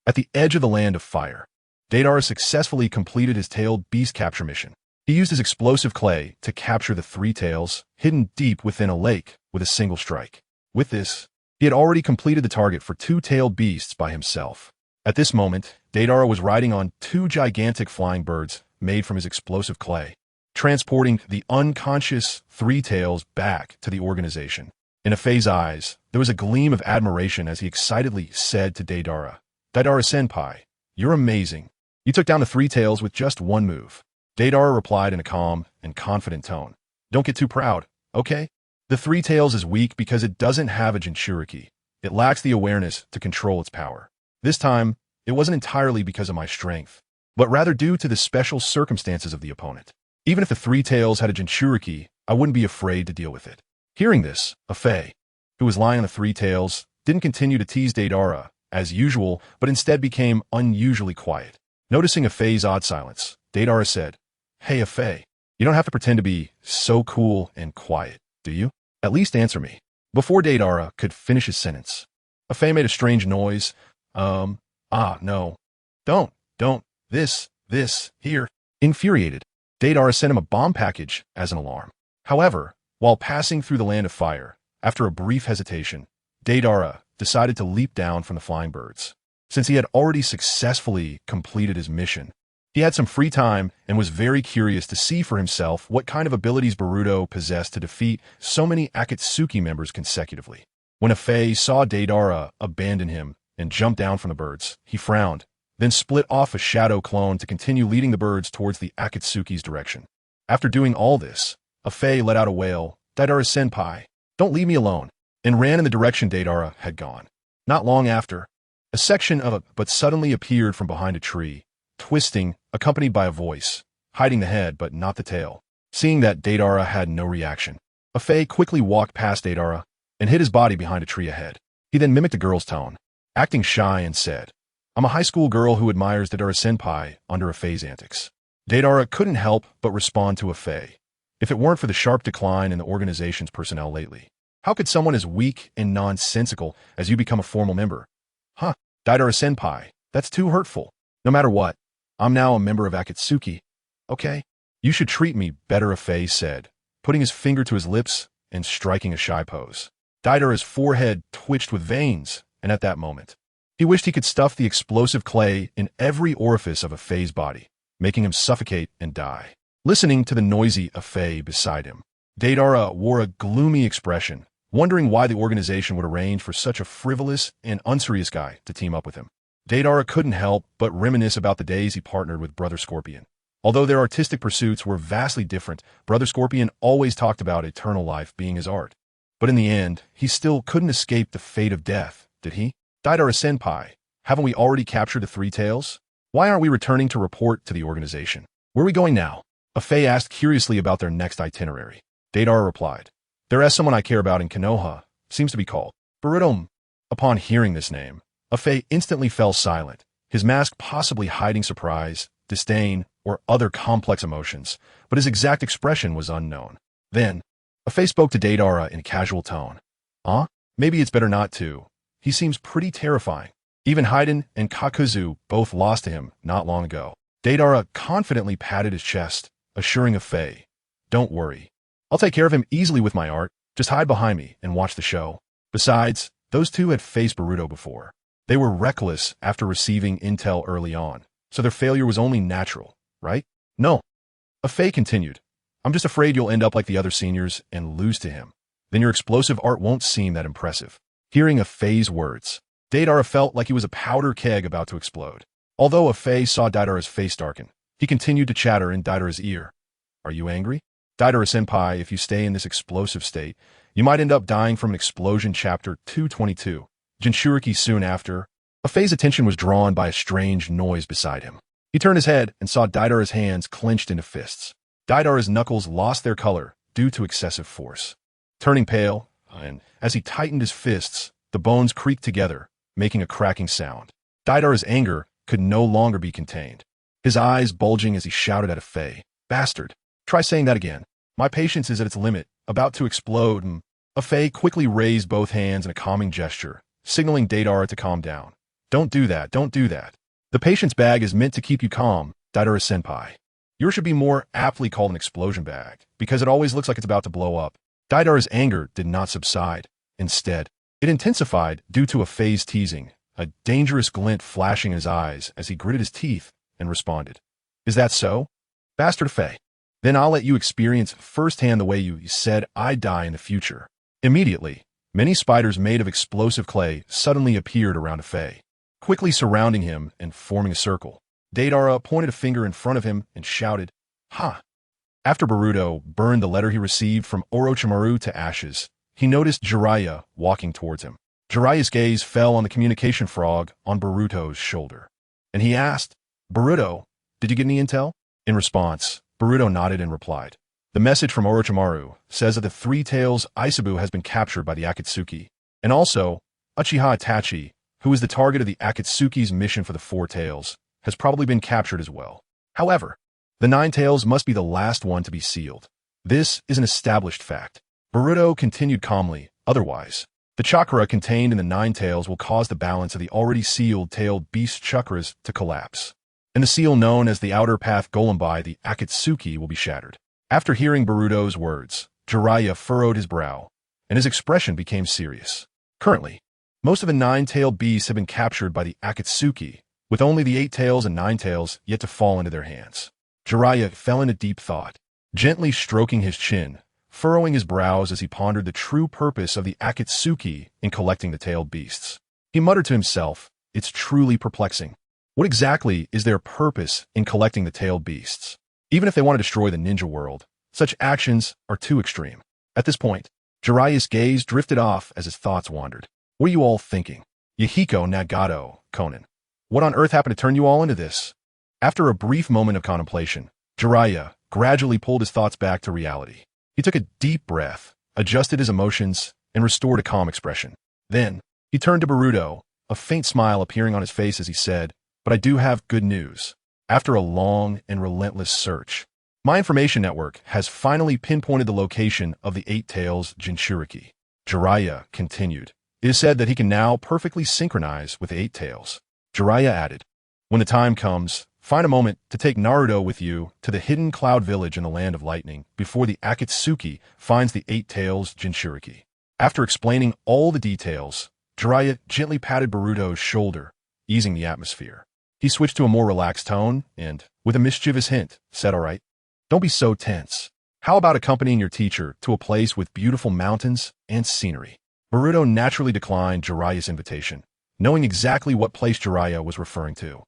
At the edge of the land of fire, Deidara successfully completed his tailed beast capture mission. He used his explosive clay to capture the Three Tails, hidden deep within a lake, with a single strike. With this, he had already completed the target for two tailed beasts by himself. At this moment, Deidara was riding on two gigantic flying birds made from his explosive clay, transporting the unconscious Three Tails back to the organization. In Afei's eyes, there was a gleam of admiration as he excitedly said to Deidara, Deidara-senpai, you're amazing. You took down the Three Tails with just one move. Deidara replied in a calm and confident tone. Don't get too proud, okay? The Three Tails is weak because it doesn't have a Jinchuriki. It lacks the awareness to control its power. This time, it wasn't entirely because of my strength, but rather due to the special circumstances of the opponent. Even if the Three Tails had a Jinchuriki, I wouldn't be afraid to deal with it. Hearing this, Afei, who was lying on the Three Tails, didn't continue to tease Deidara, as usual, but instead became unusually quiet. Noticing Afei's odd silence, Deidara said, Hey Afei, you don't have to pretend to be so cool and quiet, do you? At least answer me. Before Deidara could finish his sentence, Afei made a strange noise. No. Don't, this, here. Infuriated, Deidara sent him a bomb package as an alarm. However, while passing through the land of fire, after a brief hesitation, Deidara decided to leap down from the flying birds. Since he had already successfully completed his mission, he had some free time and was very curious to see for himself what kind of abilities Boruto possessed to defeat so many Akatsuki members consecutively. When Afei saw Deidara abandon him and jump down from the birds, he frowned, then split off a shadow clone to continue leading the birds towards the Akatsuki's direction. After doing all this, Afei let out a wail, Deidara-senpai, don't leave me alone, and ran in the direction Deidara had gone. Not long after, a section of a but suddenly appeared from behind a tree, twisting, accompanied by a voice, hiding the head but not the tail. Seeing that Deidara had no reaction, Afei quickly walked past Deidara and hid his body behind a tree ahead. He then mimicked a girl's tone, acting shy and said, I'm a high school girl who admires Deidara-senpai under Afei's antics. Deidara couldn't help but respond to Afei. If it weren't for the sharp decline in the organization's personnel lately, how could someone as weak and nonsensical as you become a formal member? Huh, Deidara-senpai, that's too hurtful. No matter what, I'm now a member of Akatsuki, okay? You should treat me better, Afei said, putting his finger to his lips and striking a shy pose. Deidara's forehead twitched with veins, and at that moment, he wished he could stuff the explosive clay in every orifice of Afei's body, making him suffocate and die. Listening to the noisy Afei beside him, Deidara wore a gloomy expression, wondering why the organization would arrange for such a frivolous and unserious guy to team up with him. Deidara couldn't help but reminisce about the days he partnered with Brother Scorpion. Although their artistic pursuits were vastly different, Brother Scorpion always talked about eternal life being his art. But in the end, he still couldn't escape the fate of death, did he? Deidara-senpai, haven't we already captured the Three Tails? Why aren't we returning to report to the organization? Where are we going now? Afei asked curiously about their next itinerary. Deidara replied, There is someone I care about in Konoha, seems to be called Boruto. Upon hearing this name, Afei instantly fell silent, his mask possibly hiding surprise, disdain, or other complex emotions, but his exact expression was unknown. Then, Afei spoke to Deidara in a casual tone. Maybe it's better not to. He seems pretty terrifying. Even Haiden and Kakuzu both lost to him not long ago. Deidara confidently patted his chest, assuring Afei, Don't worry. I'll take care of him easily with my art. Just hide behind me and watch the show. Besides, those two had faced Boruto before. They were reckless after receiving intel early on, so their failure was only natural, right? No. Afei continued, I'm just afraid you'll end up like the other seniors and lose to him. Then your explosive art won't seem that impressive. Hearing Afei's words, Deidara felt like he was a powder keg about to explode. Although Afei saw Deidara's face darken, he continued to chatter in Deidara's ear. Are you angry? Deidara-senpai, if you stay in this explosive state, you might end up dying from an explosion. Chapter 222. Jinchuriki. Soon after, Afei's attention was drawn by a strange noise beside him. He turned his head and saw Deidara's hands clenched into fists. Daidara's knuckles lost their color due to excessive force. Turning pale, and as he tightened his fists, the bones creaked together, making a cracking sound. Daidara's anger could no longer be contained, his eyes bulging as he shouted at Afei. Bastard! Try saying that again. My patience is at its limit, about to explode. Afei quickly raised both hands in a calming gesture, signaling Daidara to calm down. Don't do that, don't do that. The patience bag is meant to keep you calm, Daidara-senpai. Yours should be more aptly called an explosion bag, because it always looks like it's about to blow up. Daidara's anger did not subside. Instead, it intensified due to Afei's teasing, a dangerous glint flashing in his eyes as he gritted his teeth and responded. Is that so? Bastard Afei. Then I'll let you experience firsthand the way you said I'd die in the future. Immediately, many spiders made of explosive clay suddenly appeared around Afei, quickly surrounding him and forming a circle. Daidara pointed a finger in front of him and shouted, Ha! After Boruto burned the letter he received from Orochimaru to ashes, he noticed Jiraiya walking towards him. Jiraiya's gaze fell on the communication frog on Boruto's shoulder, and he asked, Boruto, did you get any intel? In response, Boruto nodded and replied, the message from Orochimaru says that the Three Tails Isabu has been captured by the Akatsuki, and also, Uchiha Itachi, who is the target of the Akatsuki's mission for the Four Tails, has probably been captured as well. However, the Nine Tails must be the last one to be sealed. This is an established fact. Boruto continued calmly, otherwise, the chakra contained in the Nine Tails will cause the balance of the already sealed tailed beast chakras to collapse, and the seal known as the Outer Path Golem by the Akatsuki will be shattered. After hearing Boruto's words, Jiraiya furrowed his brow, and his expression became serious. Currently, most of the nine-tailed beasts have been captured by the Akatsuki, with only the 8 tails and 9 tails yet to fall into their hands. Jiraiya fell into deep thought, gently stroking his chin, furrowing his brows as he pondered the true purpose of the Akatsuki in collecting the tailed beasts. He muttered to himself, it's truly perplexing. What exactly is their purpose in collecting the tailed beasts? Even if they want to destroy the ninja world, such actions are too extreme. At this point, Jiraiya's gaze drifted off as his thoughts wandered. What are you all thinking? Yahiko Nagato, Conan. What on earth happened to turn you all into this? After a brief moment of contemplation, Jiraiya gradually pulled his thoughts back to reality. He took a deep breath, adjusted his emotions, and restored a calm expression. Then, he turned to Boruto, a faint smile appearing on his face as he said, but I do have good news. After a long and relentless search, my information network has finally pinpointed the location of the 8 Tails Jinchuriki. Jiraiya continued. It is said that he can now perfectly synchronize with 8 Tails. Jiraiya added, when the time comes, find a moment to take Naruto with you to the hidden cloud village in the land of lightning before the Akatsuki finds the 8 Tails Jinchuriki. After explaining all the details, Jiraiya gently patted Boruto's shoulder, easing the atmosphere. He switched to a more relaxed tone and, with a mischievous hint, said, all right, don't be so tense. How about accompanying your teacher to a place with beautiful mountains and scenery? Boruto naturally declined Jiraiya's invitation, knowing exactly what place Jiraiya was referring to.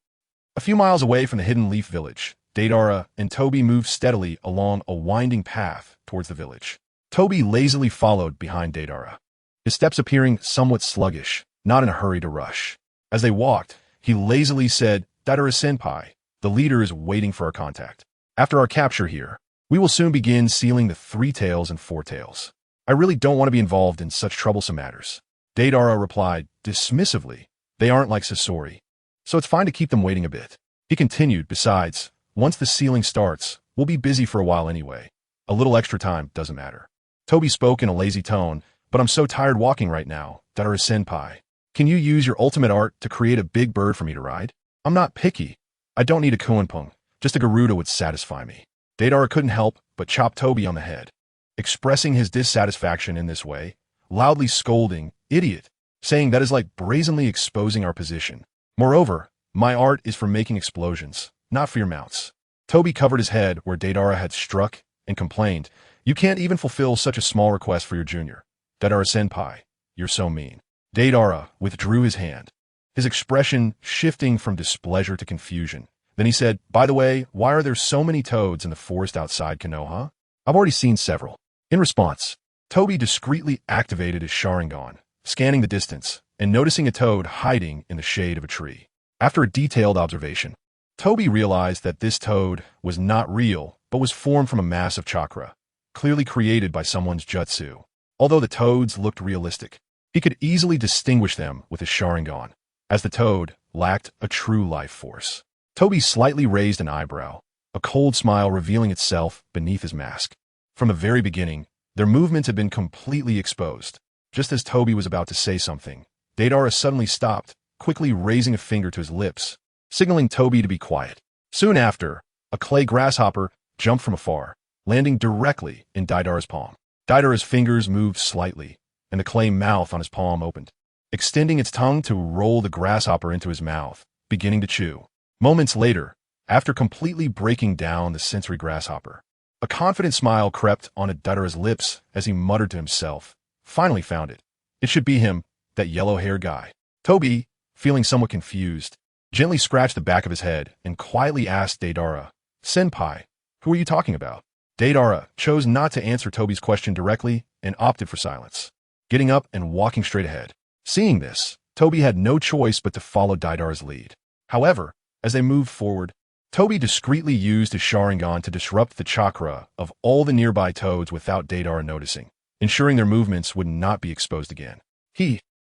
A few miles away from the hidden leaf village, Deidara and Toby moved steadily along a winding path towards the village. Toby lazily followed behind Deidara, his steps appearing somewhat sluggish, not in a hurry to rush. As they walked, he lazily said, Deidara-senpai, the leader is waiting for our contact. After our capture here, we will soon begin sealing the 3 Tails and 4 Tails. I really don't want to be involved in such troublesome matters. Deidara replied dismissively, they aren't like Sasori, so it's fine to keep them waiting a bit. He continued, besides, once the sealing starts, we'll be busy for a while anyway. A little extra time doesn't matter. Toby spoke in a lazy tone, but I'm so tired walking right now, Deidara-senpai. Can you use your ultimate art to create a big bird for me to ride? I'm not picky. I don't need a Kuenpung. Just a Garuda would satisfy me. Deidara couldn't help but chop Toby on the head, expressing his dissatisfaction in this way, loudly scolding, idiot, saying that is like brazenly exposing our position. Moreover, my art is for making explosions, not for your mounts. Toby covered his head where Deidara had struck and complained, you can't even fulfill such a small request for your junior. Deidara-senpai, you're so mean. Deidara withdrew his hand, his expression shifting from displeasure to confusion. Then he said, by the way, why are there so many toads in the forest outside Konoha? I've already seen several. In response, Toby discreetly activated his Sharingan, scanning the distance and noticing a toad hiding in the shade of a tree. After a detailed observation, Toby realized that this toad was not real, but was formed from a mass of chakra, clearly created by someone's jutsu. Although the toads looked realistic, he could easily distinguish them with his Sharingan, as the toad lacked a true life force. Toby slightly raised an eyebrow, a cold smile revealing itself beneath his mask. From the very beginning, their movements had been completely exposed. Just as Toby was about to say something, Deidara suddenly stopped, quickly raising a finger to his lips, signaling Toby to be quiet. Soon after, a clay grasshopper jumped from afar, landing directly in Deidara's palm. Deidara's fingers moved slightly, and the clay mouth on his palm opened, extending its tongue to roll the grasshopper into his mouth, beginning to chew. Moments later, after completely breaking down the sensory grasshopper, a confident smile crept onto Deidara's lips as he muttered to himself, "Finally found it. It should be him, that yellow-haired guy." Toby, feeling somewhat confused, gently scratched the back of his head and quietly asked Deidara, "Senpai, who are you talking about?" Deidara chose not to answer Toby's question directly and opted for silence, getting up and walking straight ahead. Seeing this, Toby had no choice but to follow Deidara's lead. However, as they moved forward, Toby discreetly used his Sharingan to disrupt the chakra of all the nearby toads without Deidara noticing, ensuring their movements would not be exposed again.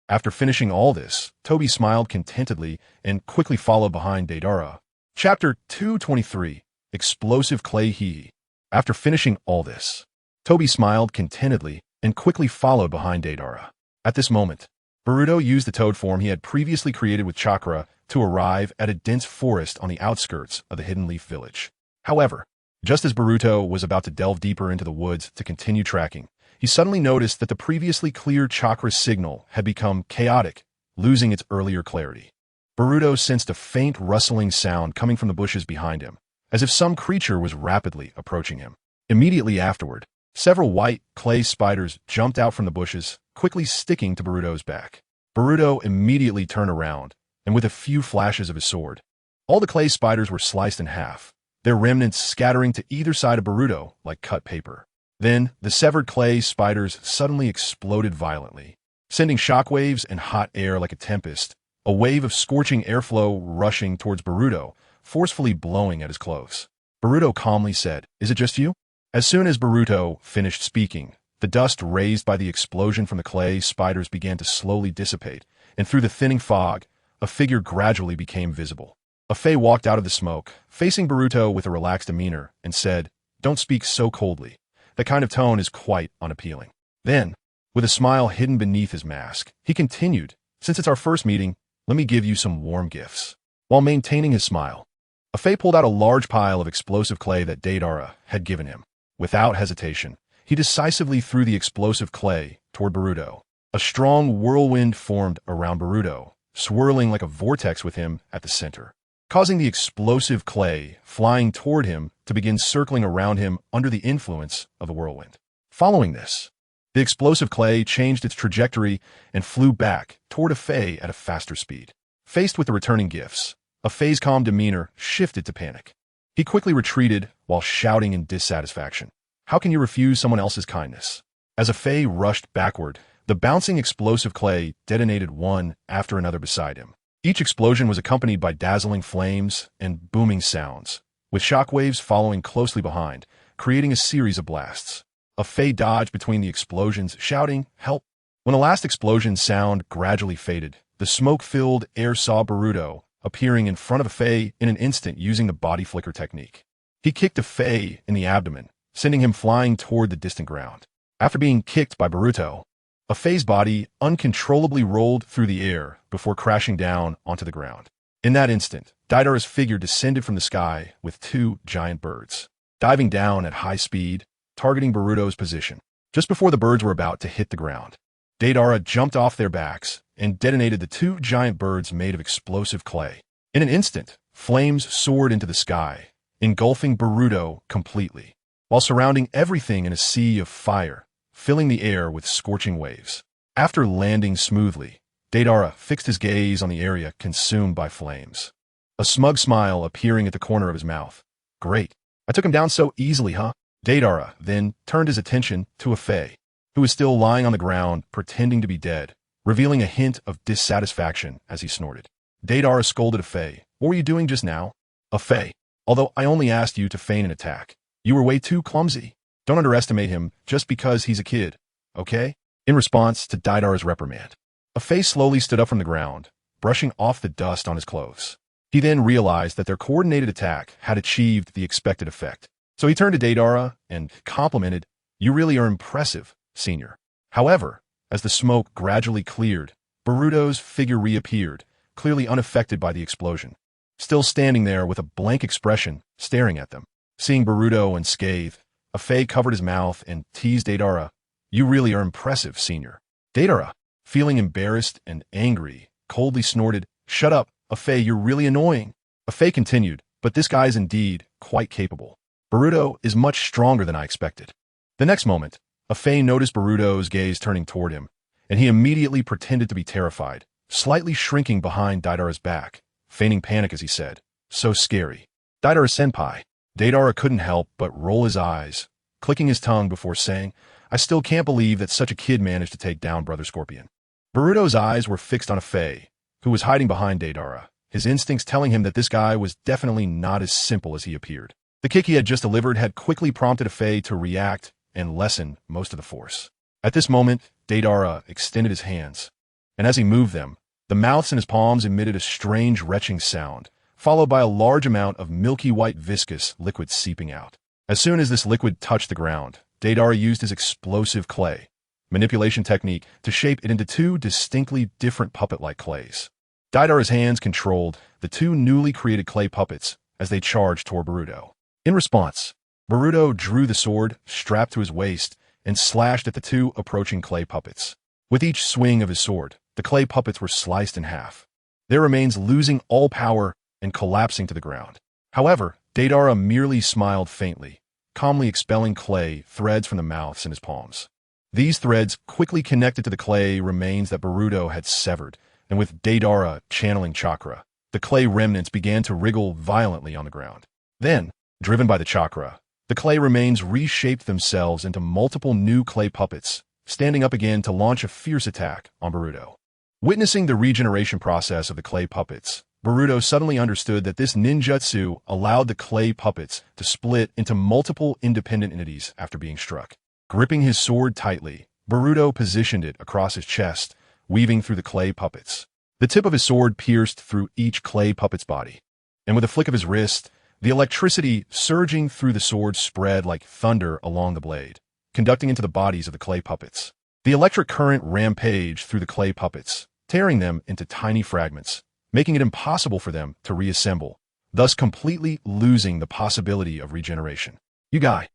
After finishing all this, Toby smiled contentedly and quickly followed behind Deidara. Chapter 223, Explosive Clay He. After finishing all this, Toby smiled contentedly and quickly followed behind Deidara. At this moment, Boruto used the toad form he had previously created with chakra to arrive at a dense forest on the outskirts of the Hidden Leaf Village. However, just as Boruto was about to delve deeper into the woods to continue tracking, he suddenly noticed that the previously clear chakra signal had become chaotic, losing its earlier clarity. Boruto sensed a faint rustling sound coming from the bushes behind him, as if some creature was rapidly approaching him. Immediately afterward, several white clay spiders jumped out from the bushes, quickly sticking to Boruto's back. Boruto immediately turned around, and with a few flashes of his sword, all the clay spiders were sliced in half, their remnants scattering to either side of Boruto like cut paper. Then, the severed clay spiders suddenly exploded violently, sending shockwaves and hot air like a tempest, a wave of scorching airflow rushing towards Boruto, forcefully blowing at his clothes. Boruto calmly said, "Is it just you?" As soon as Boruto finished speaking, the dust raised by the explosion from the clay spiders began to slowly dissipate, and through the thinning fog, a figure gradually became visible. A Fae walked out of the smoke, facing Boruto with a relaxed demeanor, and said, "Don't speak so coldly. That kind of tone is quite unappealing." Then, with a smile hidden beneath his mask, he continued, "Since it's our first meeting, let me give you some warm gifts." While maintaining his smile, a Fae pulled out a large pile of explosive clay that Deidara had given him. Without hesitation, he decisively threw the explosive clay toward Boruto. A strong whirlwind formed around Boruto, swirling like a vortex with him at the center, causing the explosive clay flying toward him to begin circling around him under the influence of the whirlwind. Following this, the explosive clay changed its trajectory and flew back toward a Fae at a faster speed. Faced with the returning gifts, a Fae's calm demeanor shifted to panic. He quickly retreated while shouting in dissatisfaction, "How can you refuse someone else's kindness?" As a Fae rushed backward, the bouncing explosive clay detonated one after another beside him. Each explosion was accompanied by dazzling flames and booming sounds, with shockwaves following closely behind, creating a series of blasts. A Fae dodged between the explosions, shouting, "Help!" When the last explosion sound gradually faded, the smoke-filled air saw Boruto appearing in front of a Fae in an instant using the body flicker technique. He kicked a Fae in the abdomen, sending him flying toward the distant ground. After being kicked by Boruto, a Fae's body uncontrollably rolled through the air before crashing down onto the ground. In that instant, Deidara's figure descended from the sky with two giant birds, diving down at high speed, targeting Boruto's position. Just before the birds were about to hit the ground, Deidara jumped off their backs and detonated the two giant birds made of explosive clay. In an instant, flames soared into the sky, engulfing Boruto completely, while surrounding everything in a sea of fire, filling the air with scorching waves. After landing smoothly, Deidara fixed his gaze on the area consumed by flames, a smug smile appearing at the corner of his mouth. "Great. I took him down so easily, huh?" Deidara then turned his attention to a Fae, who was still lying on the ground pretending to be dead, revealing a hint of dissatisfaction as he snorted. Deidara scolded a Fae, "What were you doing just now?" Afei, although I only asked you to feign an attack, you were way too clumsy. Don't underestimate him just because he's a kid, okay? In response to Deidara's reprimand, Afei slowly stood up from the ground, brushing off the dust on his clothes. He then realized that their coordinated attack had achieved the expected effect. So he turned to Deidara and complimented, "You really are impressive, senior." However, as the smoke gradually cleared, Boruto's figure reappeared, clearly unaffected by the explosion, still standing there with a blank expression, staring at them. Seeing Boruto unscathed, Afei covered his mouth and teased Deidara, "You really are impressive, senior." Deidara, feeling embarrassed and angry, coldly snorted, "Shut up, Afei, you're really annoying." Afei continued, "But this guy is indeed quite capable. Boruto is much stronger than I expected." The next moment, Afei noticed Boruto's gaze turning toward him, and he immediately pretended to be terrified, slightly shrinking behind Deidara's back, feigning panic as he said, "So scary." "Deidara-senpai." Deidara couldn't help but roll his eyes, clicking his tongue before saying, "I still can't believe that such a kid managed to take down Brother Scorpion." Boruto's eyes were fixed on Afei, who was hiding behind Deidara, his instincts telling him that this guy was definitely not as simple as he appeared. The kick he had just delivered had quickly prompted Afei to react and lessen most of the force. At this moment, Deidara extended his hands, and as he moved them, the mouths in his palms emitted a strange retching sound, followed by a large amount of milky white viscous liquid seeping out. As soon as this liquid touched the ground, Deidara used his explosive clay manipulation technique to shape it into two distinctly different puppet-like clays. Deidara's hands controlled the two newly created clay puppets as they charged toward Boruto. In response, Boruto drew the sword strapped to his waist and slashed at the two approaching clay puppets. With each swing of his sword, the clay puppets were sliced in half, their remains losing all power and collapsing to the ground. However, Deidara merely smiled faintly, calmly expelling clay threads from the mouths in his palms. These threads quickly connected to the clay remains that Boruto had severed, and with Deidara channeling chakra, the clay remnants began to wriggle violently on the ground. Then, driven by the chakra, the clay remains reshaped themselves into multiple new clay puppets, standing up again to launch a fierce attack on Boruto. Witnessing the regeneration process of the clay puppets, Boruto suddenly understood that this ninjutsu allowed the clay puppets to split into multiple independent entities after being struck. Gripping his sword tightly, Boruto positioned it across his chest, weaving through the clay puppets. The tip of his sword pierced through each clay puppet's body, and with a flick of his wrist, the electricity surging through the sword spread like thunder along the blade, conducting into the bodies of the clay puppets. The electric current rampaged through the clay puppets, tearing them into tiny fragments, making it impossible for them to reassemble, thus completely losing the possibility of regeneration. "You guy."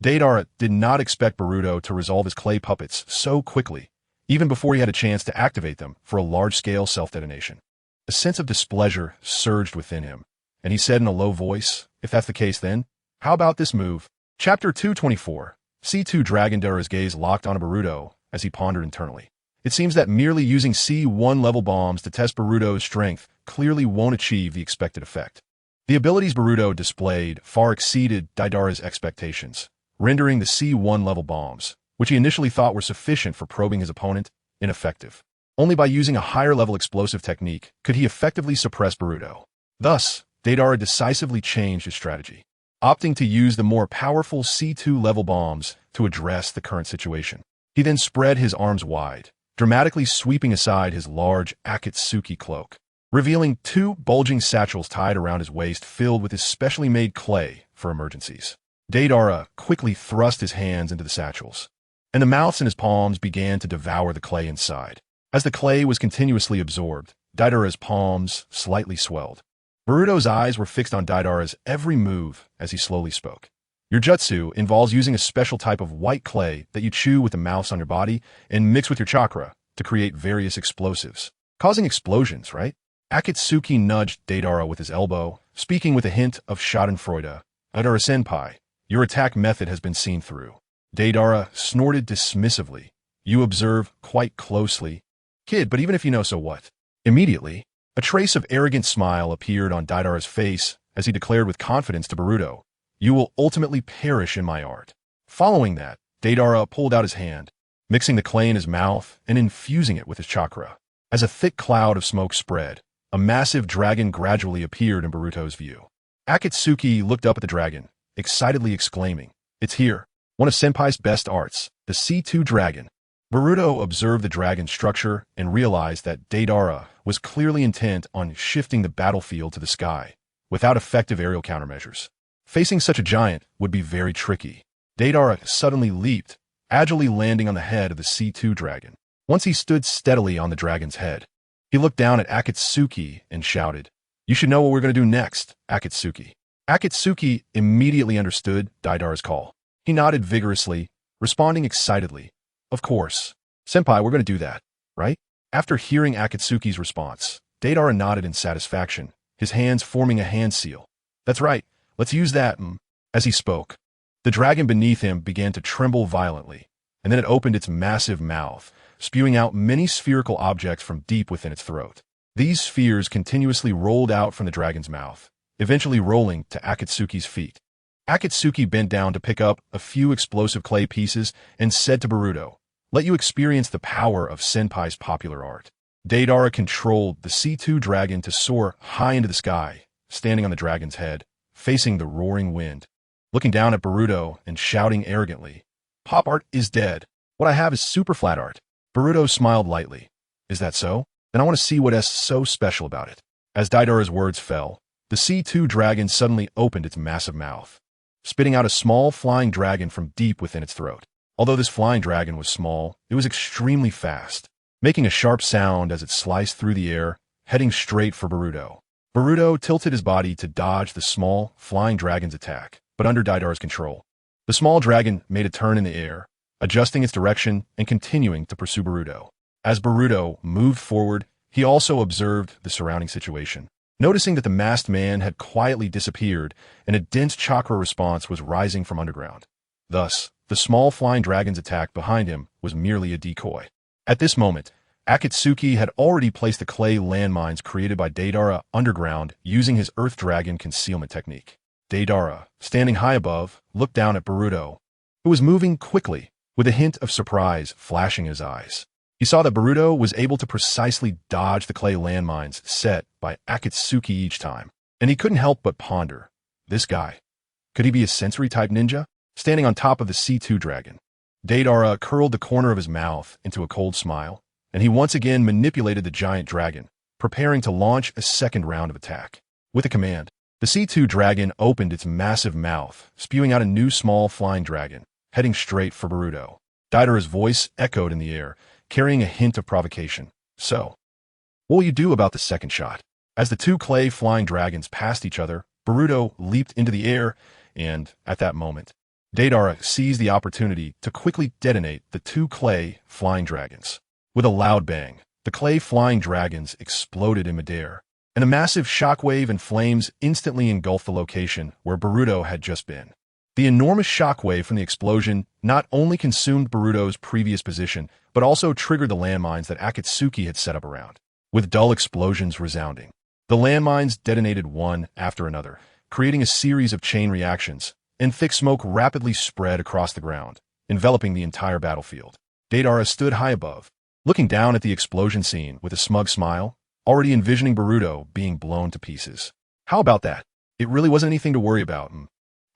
Deidara did not expect Boruto to resolve his clay puppets so quickly, even before he had a chance to activate them for a large-scale self-detonation. A sense of displeasure surged within him, and he said in a low voice, "If that's the case then, how about this move?" Chapter 224. C2 Dragon. Deidara's gaze locked on Boruto as he pondered internally. It seems that merely using C1 level bombs to test Boruto's strength clearly won't achieve the expected effect. The abilities Boruto displayed far exceeded Deidara's expectations, rendering the C1 level bombs, which he initially thought were sufficient for probing his opponent, ineffective. Only by using a higher level explosive technique could he effectively suppress Boruto. Thus, Deidara decisively changed his strategy, opting to use the more powerful C2 level bombs to address the current situation. He then spread his arms wide, dramatically sweeping aside his large Akatsuki cloak, revealing two bulging satchels tied around his waist filled with his specially made clay for emergencies. Deidara quickly thrust his hands into the satchels, and the mouths in his palms began to devour the clay inside. As the clay was continuously absorbed, Deidara's palms slightly swelled. Boruto's eyes were fixed on Deidara's every move as he slowly spoke. "Your jutsu involves using a special type of white clay that you chew with the mouths on your body and mix with your chakra to create various explosives, causing explosions, right?" Akatsuki nudged Deidara with his elbow, speaking with a hint of schadenfreude. "Deidara-senpai, your attack method has been seen through." Deidara snorted dismissively. "You observe quite closely." "Kid, but even if you know, so what?" Immediately, a trace of arrogant smile appeared on Deidara's face as he declared with confidence to Boruto, "You will ultimately perish in my art." Following that, Deidara pulled out his hand, mixing the clay in his mouth and infusing it with his chakra. As a thick cloud of smoke spread, a massive dragon gradually appeared in Boruto's view. Akatsuki looked up at the dragon, excitedly exclaiming, "It's here! One of Senpai's best arts, the C2 dragon." Boruto observed the dragon's structure and realized that Deidara was clearly intent on shifting the battlefield to the sky, without effective aerial countermeasures. Facing such a giant would be very tricky. Deidara suddenly leaped, agilely landing on the head of the C2 dragon. Once he stood steadily on the dragon's head, he looked down at Akatsuki and shouted, "You should know what we're going to do next, Akatsuki." Akatsuki immediately understood Deidara's call. He nodded vigorously, responding excitedly, "Of course. Senpai, we're going to do that, right?" After hearing Akatsuki's response, Deidara nodded in satisfaction, his hands forming a hand seal. "That's right. Let's use that." As he spoke, the dragon beneath him began to tremble violently, and then it opened its massive mouth, spewing out many spherical objects from deep within its throat. These spheres continuously rolled out from the dragon's mouth, eventually rolling to Akatsuki's feet. Akatsuki bent down to pick up a few explosive clay pieces and said to Boruto, "Let you experience the power of Senpai's popular art." Deidara controlled the C2 dragon to soar high into the sky, standing on the dragon's head, facing the roaring wind, looking down at Boruto and shouting arrogantly, "Pop art is dead. What I have is super flat art." Boruto smiled lightly. "Is that so? Then I want to see what's so special about it." As Deidara's words fell, the C2 dragon suddenly opened its massive mouth, spitting out a small flying dragon from deep within its throat. Although this flying dragon was small, it was extremely fast, making a sharp sound as it sliced through the air, heading straight for Boruto. Boruto tilted his body to dodge the small, flying dragon's attack, but under Deidara's control. The small dragon made a turn in the air, adjusting its direction and continuing to pursue Boruto. As Boruto moved forward, he also observed the surrounding situation. Noticing that the masked man had quietly disappeared and a dense chakra response was rising from underground. Thus, the small flying dragon's attack behind him was merely a decoy. At this moment, Akatsuki had already placed the clay landmines created by Deidara underground using his Earth Dragon concealment technique. Deidara, standing high above, looked down at Boruto, who was moving quickly, with a hint of surprise flashing in his eyes. He saw that Boruto was able to precisely dodge the clay landmines set by Akatsuki each time, and he couldn't help but ponder, this guy, could he be a sensory-type ninja? Standing on top of the C2 dragon, Deidara curled the corner of his mouth into a cold smile, and he once again manipulated the giant dragon, preparing to launch a second round of attack. With a command, the C2 dragon opened its massive mouth, spewing out a new small flying dragon, heading straight for Boruto. Deidara's voice echoed in the air, carrying a hint of provocation. "So, what will you do about the second shot?" As the two clay flying dragons passed each other, Boruto leaped into the air, and, at that moment, Deidara seized the opportunity to quickly detonate the two clay flying dragons. With a loud bang, the clay flying dragons exploded in midair, and a massive shockwave and flames instantly engulfed the location where Boruto had just been. The enormous shockwave from the explosion not only consumed Boruto's previous position, but also triggered the landmines that Akatsuki had set up around, with dull explosions resounding. The landmines detonated one after another, creating a series of chain reactions, and thick smoke rapidly spread across the ground, enveloping the entire battlefield. Deidara stood high above, looking down at the explosion scene with a smug smile, already envisioning Boruto being blown to pieces. How about that? It really wasn't anything to worry about.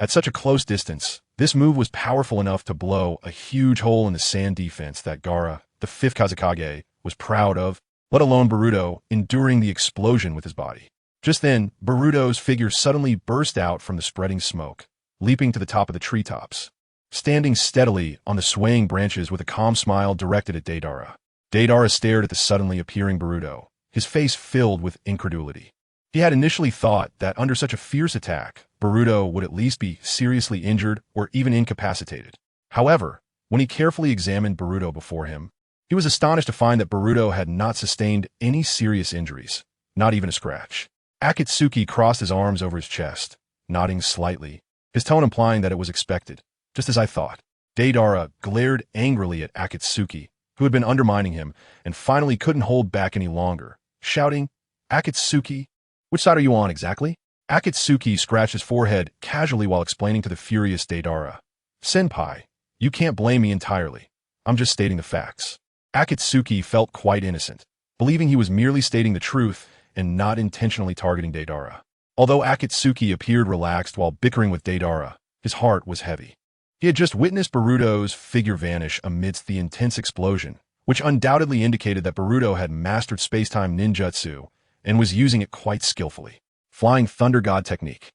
At such a close distance, this move was powerful enough to blow a huge hole in the sand defense that Gaara, the fifth Kazekage, was proud of, let alone Boruto enduring the explosion with his body. Just then, Boruto's figure suddenly burst out from the spreading smoke, leaping to the top of the treetops, standing steadily on the swaying branches with a calm smile directed at Deidara. Deidara stared at the suddenly appearing Boruto, his face filled with incredulity. He had initially thought that under such a fierce attack, Boruto would at least be seriously injured or even incapacitated. However, when he carefully examined Boruto before him, he was astonished to find that Boruto had not sustained any serious injuries, not even a scratch. Akatsuki crossed his arms over his chest, nodding slightly, his tone implying that it was expected, just as I thought. Deidara glared angrily at Akatsuki, who had been undermining him, and finally couldn't hold back any longer, shouting, "Akatsuki, which side are you on exactly?" Akatsuki scratched his forehead casually while explaining to the furious Deidara, "Senpai, you can't blame me entirely. I'm just stating the facts." Akatsuki felt quite innocent, believing he was merely stating the truth and not intentionally targeting Deidara. Although Akatsuki appeared relaxed while bickering with Deidara, his heart was heavy. He had just witnessed Boruto's figure vanish amidst the intense explosion, which undoubtedly indicated that Boruto had mastered space-time ninjutsu and was using it quite skillfully. Flying Thunder God technique.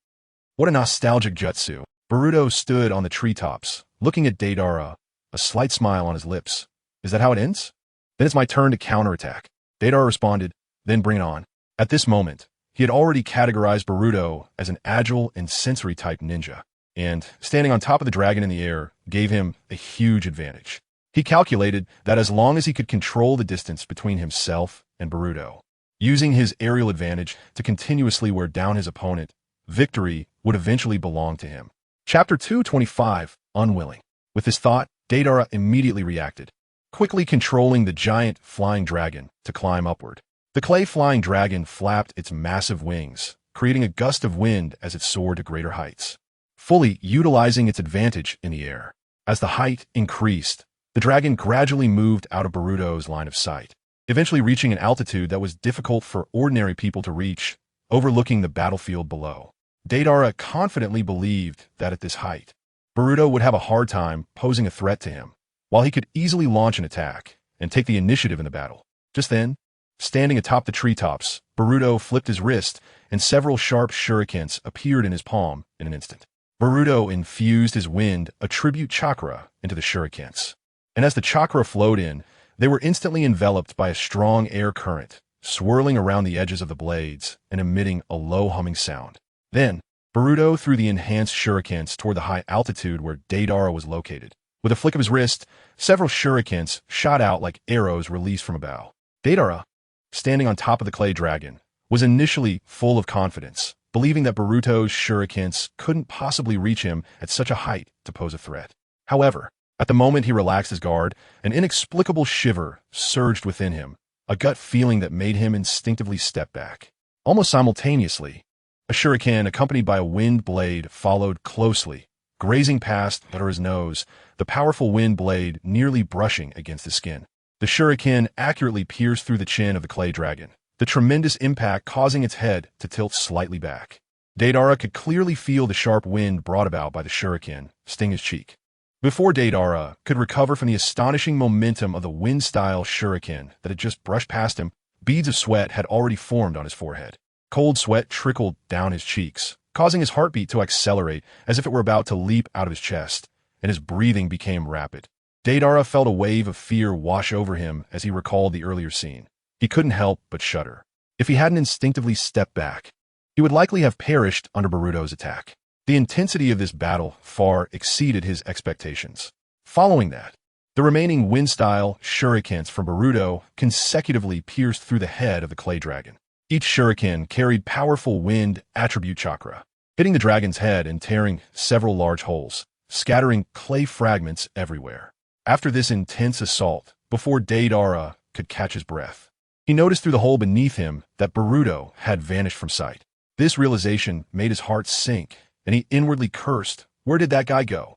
What a nostalgic jutsu. Boruto stood on the treetops, looking at Deidara, a slight smile on his lips. Is that how it ends? Then it's my turn to counterattack. Deidara responded, then bring it on. At this moment, he had already categorized Boruto as an agile and sensory-type ninja, and standing on top of the dragon in the air gave him a huge advantage. He calculated that as long as he could control the distance between himself and Boruto, using his aerial advantage to continuously wear down his opponent, victory would eventually belong to him. Chapter 225, Unwilling. With this thought, Deidara immediately reacted, quickly controlling the giant flying dragon to climb upward. The clay flying dragon flapped its massive wings, creating a gust of wind as it soared to greater heights, fully utilizing its advantage in the air. As the height increased, the dragon gradually moved out of Boruto's line of sight, eventually reaching an altitude that was difficult for ordinary people to reach, overlooking the battlefield below. Deidara confidently believed that at this height, Boruto would have a hard time posing a threat to him, while he could easily launch an attack and take the initiative in the battle. Just then, standing atop the treetops, Boruto flipped his wrist and several sharp shurikens appeared in his palm in an instant. Boruto infused his wind attribute chakra into the shurikens, and as the chakra flowed in, they were instantly enveloped by a strong air current, swirling around the edges of the blades and emitting a low humming sound. Then, Boruto threw the enhanced shurikens toward the high altitude where Deidara was located. With a flick of his wrist, several shurikens shot out like arrows released from a bow. Deidara, standing on top of the clay dragon, was initially full of confidence, believing that Boruto's shurikens couldn't possibly reach him at such a height to pose a threat. However, at the moment he relaxed his guard, an inexplicable shiver surged within him, a gut feeling that made him instinctively step back. Almost simultaneously, a shuriken accompanied by a wind blade followed closely, grazing past Deidara's nose, the powerful wind blade nearly brushing against his skin. The shuriken accurately pierced through the chin of the clay dragon, the tremendous impact causing its head to tilt slightly back. Deidara could clearly feel the sharp wind brought about by the shuriken sting his cheek. Before Deidara could recover from the astonishing momentum of the wind-style shuriken that had just brushed past him, beads of sweat had already formed on his forehead. Cold sweat trickled down his cheeks, causing his heartbeat to accelerate as if it were about to leap out of his chest, and his breathing became rapid. Deidara felt a wave of fear wash over him as he recalled the earlier scene. He couldn't help but shudder. If he hadn't instinctively stepped back, he would likely have perished under Boruto's attack. The intensity of this battle far exceeded his expectations. Following that, the remaining wind-style shurikens from Boruto consecutively pierced through the head of the clay dragon. Each shuriken carried powerful wind attribute chakra, hitting the dragon's head and tearing several large holes, scattering clay fragments everywhere. After this intense assault, before Deidara could catch his breath, he noticed through the hole beneath him that Boruto had vanished from sight. This realization made his heart sink, and he inwardly cursed, "Where did that guy go?"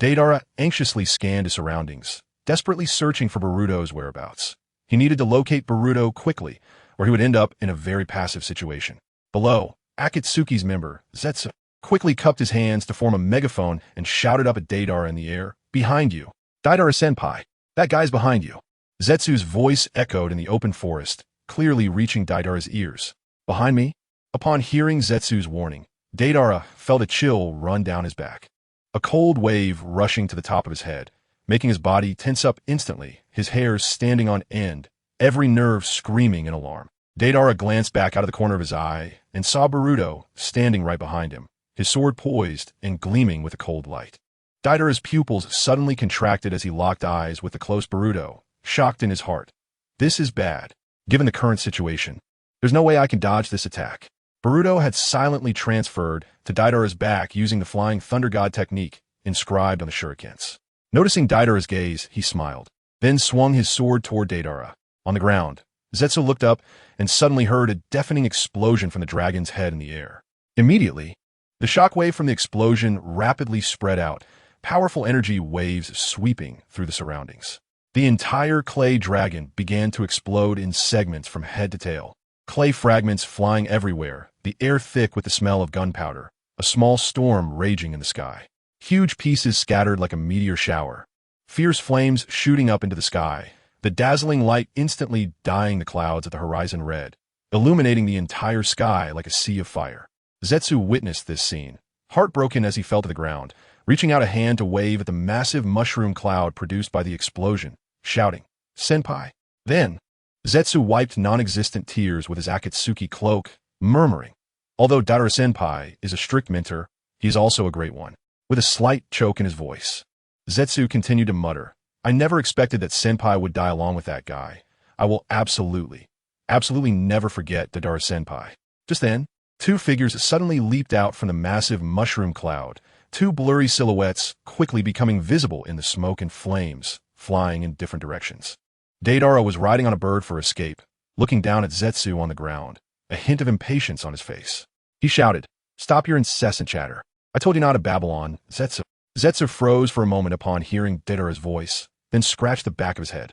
Deidara anxiously scanned his surroundings, desperately searching for Boruto's whereabouts. He needed to locate Boruto quickly, or he would end up in a very passive situation. Below, Akatsuki's member, Zabuza, quickly cupped his hands to form a megaphone and shouted up at Deidara in the air, "Behind you! Deidara-senpai! That guy's behind you!" Zetsu's voice echoed in the open forest, clearly reaching Deidara's ears. "Behind me?" Upon hearing Zetsu's warning, Deidara felt a chill run down his back, a cold wave rushing to the top of his head, making his body tense up instantly, his hairs standing on end, every nerve screaming in alarm. Deidara glanced back out of the corner of his eye and saw Boruto standing right behind him, his sword poised and gleaming with a cold light. Deidara's pupils suddenly contracted as he locked eyes with the close Boruto, shocked in his heart. This is bad. Given the current situation, there's no way I can dodge this attack. Boruto had silently transferred to Deidara's back using the Flying Thunder God technique inscribed on the shurikens. Noticing Deidara's gaze, he smiled, then swung his sword toward Deidara. On the ground, Zetsu looked up and suddenly heard a deafening explosion from the dragon's head in the air. Immediately, the shockwave from the explosion rapidly spread out, powerful energy waves sweeping through the surroundings. The entire clay dragon began to explode in segments from head to tail, clay fragments flying everywhere, the air thick with the smell of gunpowder, a small storm raging in the sky. Huge pieces scattered like a meteor shower. Fierce flames shooting up into the sky, the dazzling light instantly dyeing the clouds at the horizon red, illuminating the entire sky like a sea of fire. Zetsu witnessed this scene, heartbroken as he fell to the ground, reaching out a hand to wave at the massive mushroom cloud produced by the explosion, shouting, "Senpai." Then, Zetsu wiped non-existent tears with his Akatsuki cloak, murmuring, "Although Deidara-senpai is a strict mentor, he is also a great one." With a slight choke in his voice, Zetsu continued to mutter, "I never expected that senpai would die along with that guy. I will absolutely never forget Deidara-senpai." Just then, two figures suddenly leaped out from the massive mushroom cloud, two blurry silhouettes quickly becoming visible in the smoke and flames, flying in different directions. Deidara was riding on a bird for escape, looking down at Zetsu on the ground, a hint of impatience on his face. He shouted, "Stop your incessant chatter. I told you not to babble on, Zetsu." Zetsu froze for a moment upon hearing Deidara's voice, then scratched the back of his head.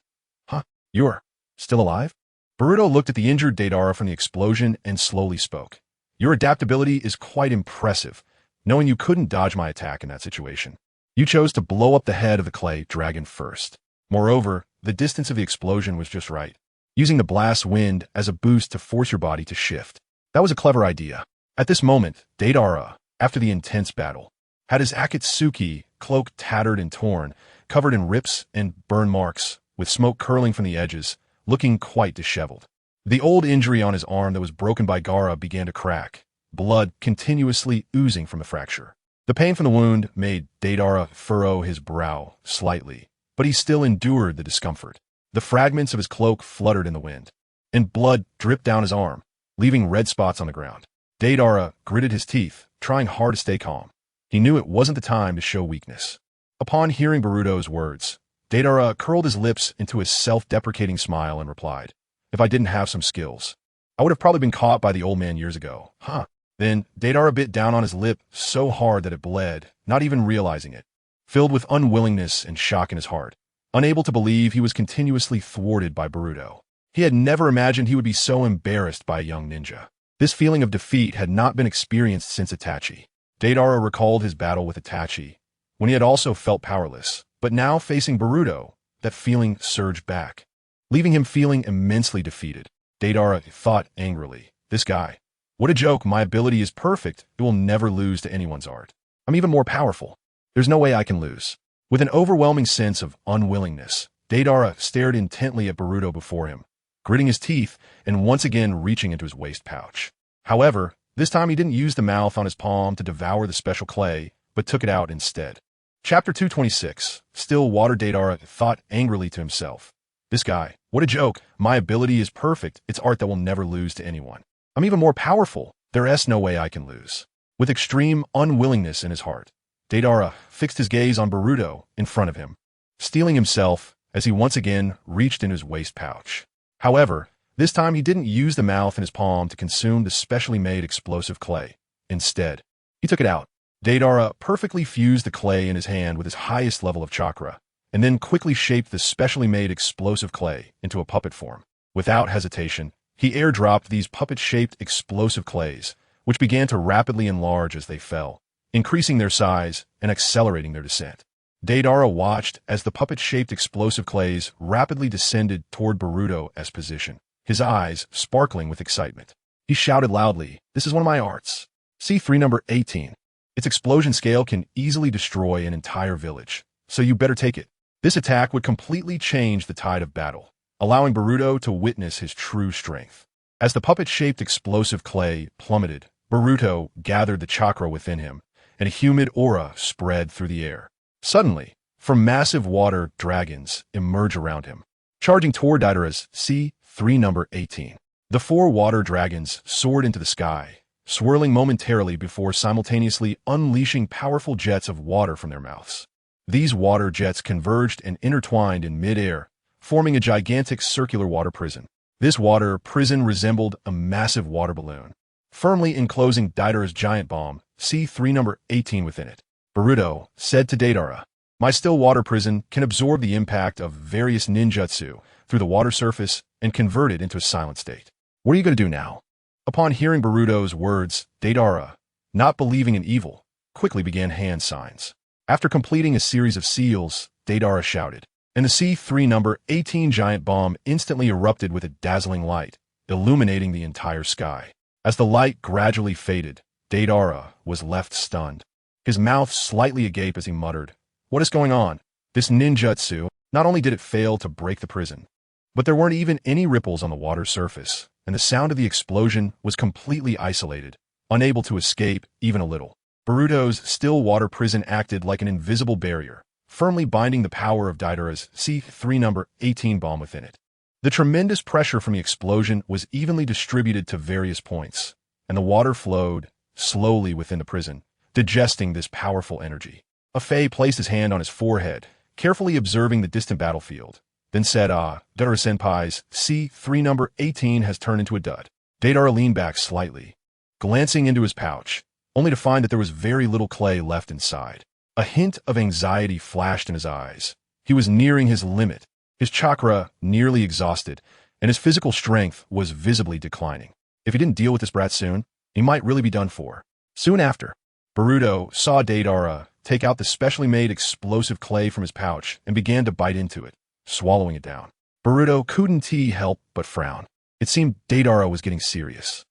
"Huh? You're still alive?" Boruto looked at the injured Deidara from the explosion and slowly spoke. "Your adaptability is quite impressive, knowing you couldn't dodge my attack in that situation. You chose to blow up the head of the clay dragon first. Moreover, the distance of the explosion was just right, using the blast wind as a boost to force your body to shift. That was a clever idea." At this moment, Deidara, after the intense battle, had his Akatsuki cloak tattered and torn, covered in rips and burn marks, with smoke curling from the edges, looking quite disheveled. The old injury on his arm that was broken by Gaara began to crack, blood continuously oozing from the fracture. The pain from the wound made Deidara furrow his brow slightly, but he still endured the discomfort. The fragments of his cloak fluttered in the wind, and blood dripped down his arm, leaving red spots on the ground. Deidara gritted his teeth, trying hard to stay calm. He knew it wasn't the time to show weakness. Upon hearing Boruto's words, Deidara curled his lips into a self-deprecating smile and replied, "If I didn't have some skills, I would have probably been caught by the old man years ago." Huh. Then Deidara bit down on his lip so hard that it bled, not even realizing it, filled with unwillingness and shock in his heart, unable to believe he was continuously thwarted by Boruto. He had never imagined he would be so embarrassed by a young ninja. This feeling of defeat had not been experienced since Itachi. Deidara recalled his battle with Itachi, when he had also felt powerless, but now facing Boruto, that feeling surged back, leaving him feeling immensely defeated. Deidara thought angrily, "This guy. What a joke. My ability is perfect. It will never lose to anyone's art. I'm even more powerful. There's no way I can lose." With an overwhelming sense of unwillingness, Deidara stared intently at Boruto before him, gritting his teeth and once again reaching into his waist pouch. However, this time he didn't use the mouth on his palm to devour the special clay, but took it out instead. Chapter 226. Still water. Deidara thought angrily to himself, "This guy. What a joke. My ability is perfect. It's art that will never lose to anyone. I'm even more powerful. There's no way I can lose." With extreme unwillingness in his heart, Deidara fixed his gaze on Boruto in front of him, steeling himself as he once again reached into his waist pouch. However, this time he didn't use the mouth in his palm to consume the specially made explosive clay. Instead, he took it out. Deidara perfectly fused the clay in his hand with his highest level of chakra, and then quickly shaped the specially made explosive clay into a puppet form. Without hesitation, he airdropped these puppet-shaped explosive clays, which began to rapidly enlarge as they fell, increasing their size and accelerating their descent. Deidara watched as the puppet-shaped explosive clays rapidly descended toward Boruto's position, his eyes sparkling with excitement. He shouted loudly, "This is one of my arts. C3 number 18. Its explosion scale can easily destroy an entire village, so you better take it." This attack would completely change the tide of battle, allowing Boruto to witness his true strength. As the puppet-shaped explosive clay plummeted, Boruto gathered the chakra within him, and a humid aura spread through the air. Suddenly, from massive water dragons emerge around him, charging toward Deidara's C3 number 18. The 4 water dragons soared into the sky, swirling momentarily before simultaneously unleashing powerful jets of water from their mouths. These water jets converged and intertwined in mid-air, forming a gigantic circular water prison. This water prison resembled a massive water balloon, firmly enclosing Deidara's giant bomb, C3 number 18 within it. Boruto said to Deidara, "My still water prison can absorb the impact of various ninjutsu through the water surface and convert it into a silent state. What are you going to do now?" Upon hearing Boruto's words, Deidara, not believing in evil, quickly began hand signs. After completing a series of seals, Deidara shouted, and the C3 number 18 giant bomb instantly erupted with a dazzling light, illuminating the entire sky. As the light gradually faded, Deidara was left stunned. His mouth slightly agape as he muttered, "What is going on? This ninjutsu, not only did it fail to break the prison, but there weren't even any ripples on the water's surface, and the sound of the explosion was completely isolated, unable to escape even a little. Boruto's still water prison acted like an invisible barrier, firmly binding the power of Deidara's C3 number 18 bomb within it. The tremendous pressure from the explosion was evenly distributed to various points, and the water flowed slowly within the prison, digesting this powerful energy. He placed his hand on his forehead, carefully observing the distant battlefield, then said, Deidara-senpai's C3 number 18 has turned into a dud. Deidara leaned back slightly, glancing into his pouch, only to find that there was very little clay left inside. A hint of anxiety flashed in his eyes. He was nearing his limit, his chakra nearly exhausted, and his physical strength was visibly declining. If he didn't deal with this brat soon, he might really be done for. Soon after, Boruto saw Deidara take out the specially made explosive clay from his pouch and began to bite into it, swallowing it down. Boruto couldn't help but frown. It seemed Deidara was getting serious.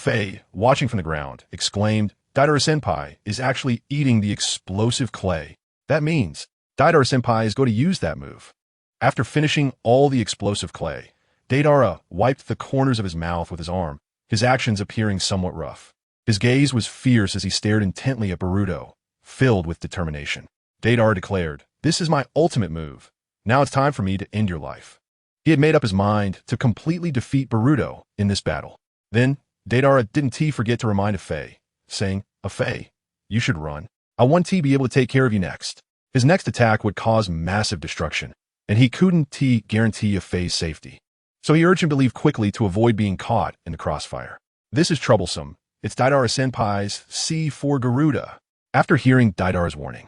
He, watching from the ground, exclaimed, Deidara-senpai is actually eating the explosive clay. That means Deidara-senpai is going to use that move. After finishing all the explosive clay, Deidara wiped the corners of his mouth with his arm, his actions appearing somewhat rough. His gaze was fierce as he stared intently at Boruto, filled with determination. Deidara declared, "This is my ultimate move. Now it's time for me to end your life." He had made up his mind to completely defeat Boruto in this battle. Then, Deidara didn't forget to remind He, saying, He, you should run. I want to be able to take care of you next. His next attack would cause massive destruction, and he couldn't guarantee He's safety. So he urged him to leave quickly to avoid being caught in the crossfire. This is troublesome. It's Deidara-senpai's C4 Garuda. After hearing Deidara's warning,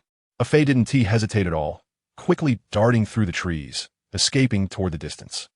He didn't hesitate at all, quickly darting through the trees, escaping toward the distance.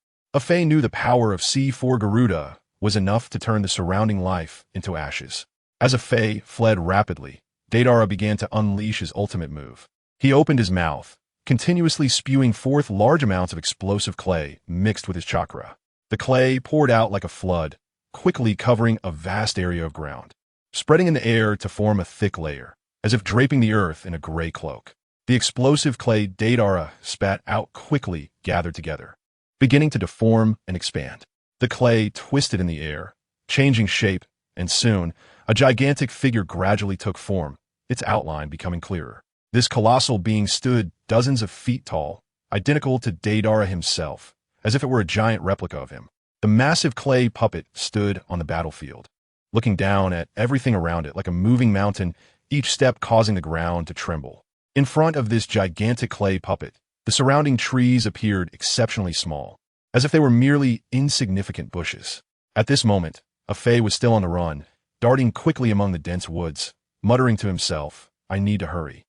He knew the power of C4 Garuda was enough to turn the surrounding life into ashes. As He fled rapidly, Deidara began to unleash his ultimate move. He opened his mouth, continuously spewing forth large amounts of explosive clay mixed with his chakra. The clay poured out like a flood, quickly covering a vast area of ground, spreading in the air to form a thick layer, as if draping the earth in a gray cloak. The explosive clay Deidara spat out quickly gathered together, beginning to deform and expand. The clay twisted in the air, changing shape, and soon, a gigantic figure gradually took form, its outline becoming clearer. This colossal being stood dozens of feet tall, identical to Deidara himself, as if it were a giant replica of him. The massive clay puppet stood on the battlefield, looking down at everything around it like a moving mountain, each step causing the ground to tremble. In front of this gigantic clay puppet, the surrounding trees appeared exceptionally small, as if they were merely insignificant bushes. At this moment, He was still on the run, darting quickly among the dense woods, muttering to himself, "I need to hurry."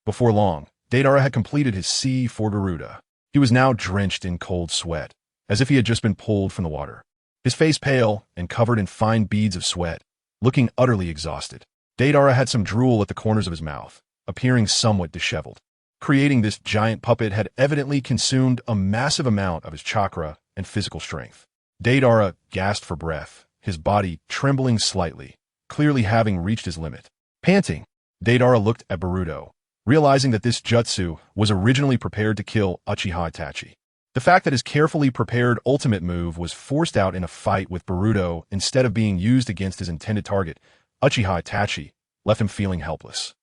Before long, Deidara had completed his C4 Garuda. He was now drenched in cold sweat, as if he had just been pulled from the water. His face pale and covered in fine beads of sweat, looking utterly exhausted. Deidara had some drool at the corners of his mouth, appearing somewhat disheveled. Creating this giant puppet had evidently consumed a massive amount of his chakra and physical strength. Deidara gasped for breath, his body trembling slightly, clearly having reached his limit. Panting, Deidara looked at Boruto, realizing that this jutsu was originally prepared to kill Uchiha Itachi. The fact that his carefully prepared ultimate move was forced out in a fight with Boruto instead of being used against his intended target, Uchiha Itachi, left him feeling helpless.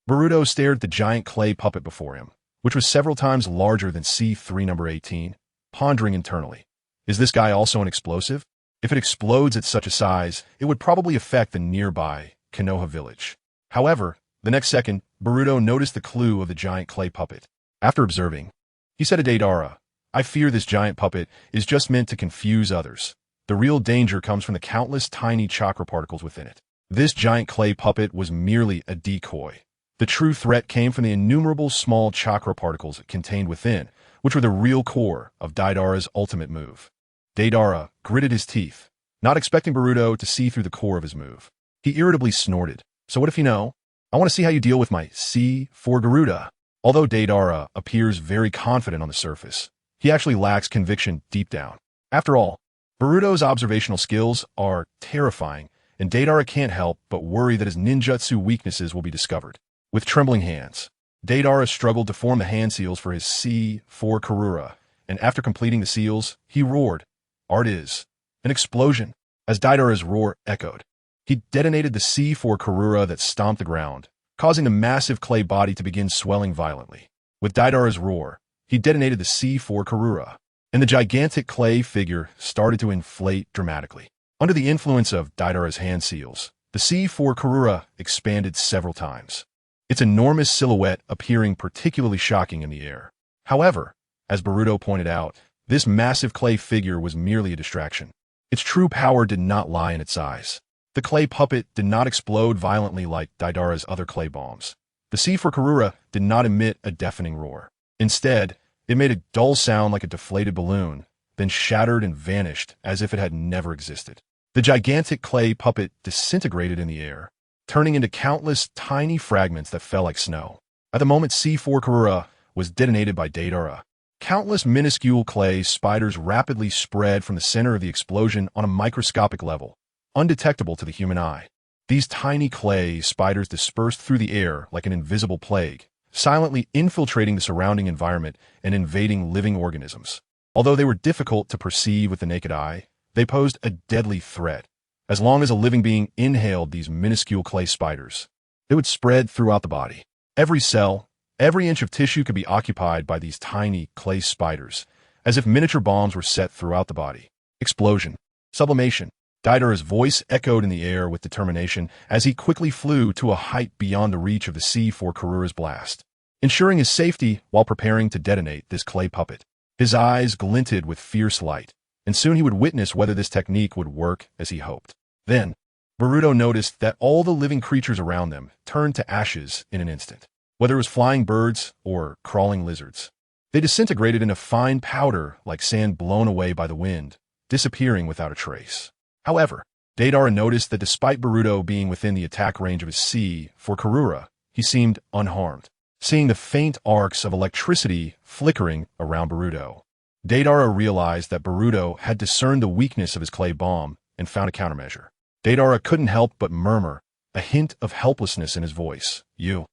Boruto stared at the giant clay puppet before him, which was several times larger than C3 number 18, pondering internally. Is this guy also an explosive? If it explodes at such a size, it would probably affect the nearby Konoha village. However, the next second, Boruto noticed the clue of the giant clay puppet. After observing, he said to Deidara, "I fear this giant puppet is just meant to confuse others. The real danger comes from the countless tiny chakra particles within it. This giant clay puppet was merely a decoy. The true threat came from the innumerable small chakra particles contained within, which were the real core of Deidara's ultimate move." Deidara gritted his teeth, not expecting Boruto to see through the core of his move. He irritably snorted. So what if you know? I want to see how you deal with my C for Garuda. Although Deidara appears very confident on the surface, he actually lacks conviction deep down. After all, Boruto's observational skills are terrifying, and Deidara can't help but worry that his ninjutsu weaknesses will be discovered. With trembling hands, Deidara struggled to form the hand seals for his C4 Karura, and after completing the seals, he roared. Art is an explosion. As Deidara's roar echoed, he detonated the C4 Karura that stomped the ground, causing the massive clay body to begin swelling violently. With Deidara's roar, he detonated the C4 Karura, and the gigantic clay figure started to inflate dramatically. Under the influence of Deidara's hand seals, the C4 Karura expanded several times, its enormous silhouette appearing particularly shocking in the air. However, as Boruto pointed out, this massive clay figure was merely a distraction. Its true power did not lie in its size. The clay puppet did not explode violently like Deidara's other clay bombs. The C4 Karura did not emit a deafening roar. Instead, it made a dull sound like a deflated balloon, then shattered and vanished as if it had never existed. The gigantic clay puppet disintegrated in the air, turning into countless tiny fragments that fell like snow. At the moment C4 Karura was detonated by Deidara, countless minuscule clay spiders rapidly spread from the center of the explosion on a microscopic level, undetectable to the human eye. These tiny clay spiders dispersed through the air like an invisible plague, silently infiltrating the surrounding environment and invading living organisms. Although they were difficult to perceive with the naked eye, they posed a deadly threat. As long as a living being inhaled these minuscule clay spiders, it would spread throughout the body. Every cell, every inch of tissue could be occupied by these tiny clay spiders, as if miniature bombs were set throughout the body. Explosion. Sublimation. Deidara's voice echoed in the air with determination as he quickly flew to a height beyond the reach of the C4 Karura's blast, ensuring his safety while preparing to detonate this clay puppet. His eyes glinted with fierce light, and soon he would witness whether this technique would work as he hoped. Then, Boruto noticed that all the living creatures around them turned to ashes in an instant. Whether it was flying birds or crawling lizards, they disintegrated into fine powder like sand blown away by the wind, disappearing without a trace. However, Deidara noticed that despite Boruto being within the attack range of his C4 Karura, he seemed unharmed. Seeing the faint arcs of electricity flickering around Boruto, Deidara realized that Boruto had discerned the weakness of his clay bomb and found a countermeasure. Deidara couldn't help but murmur, a hint of helplessness in his voice. You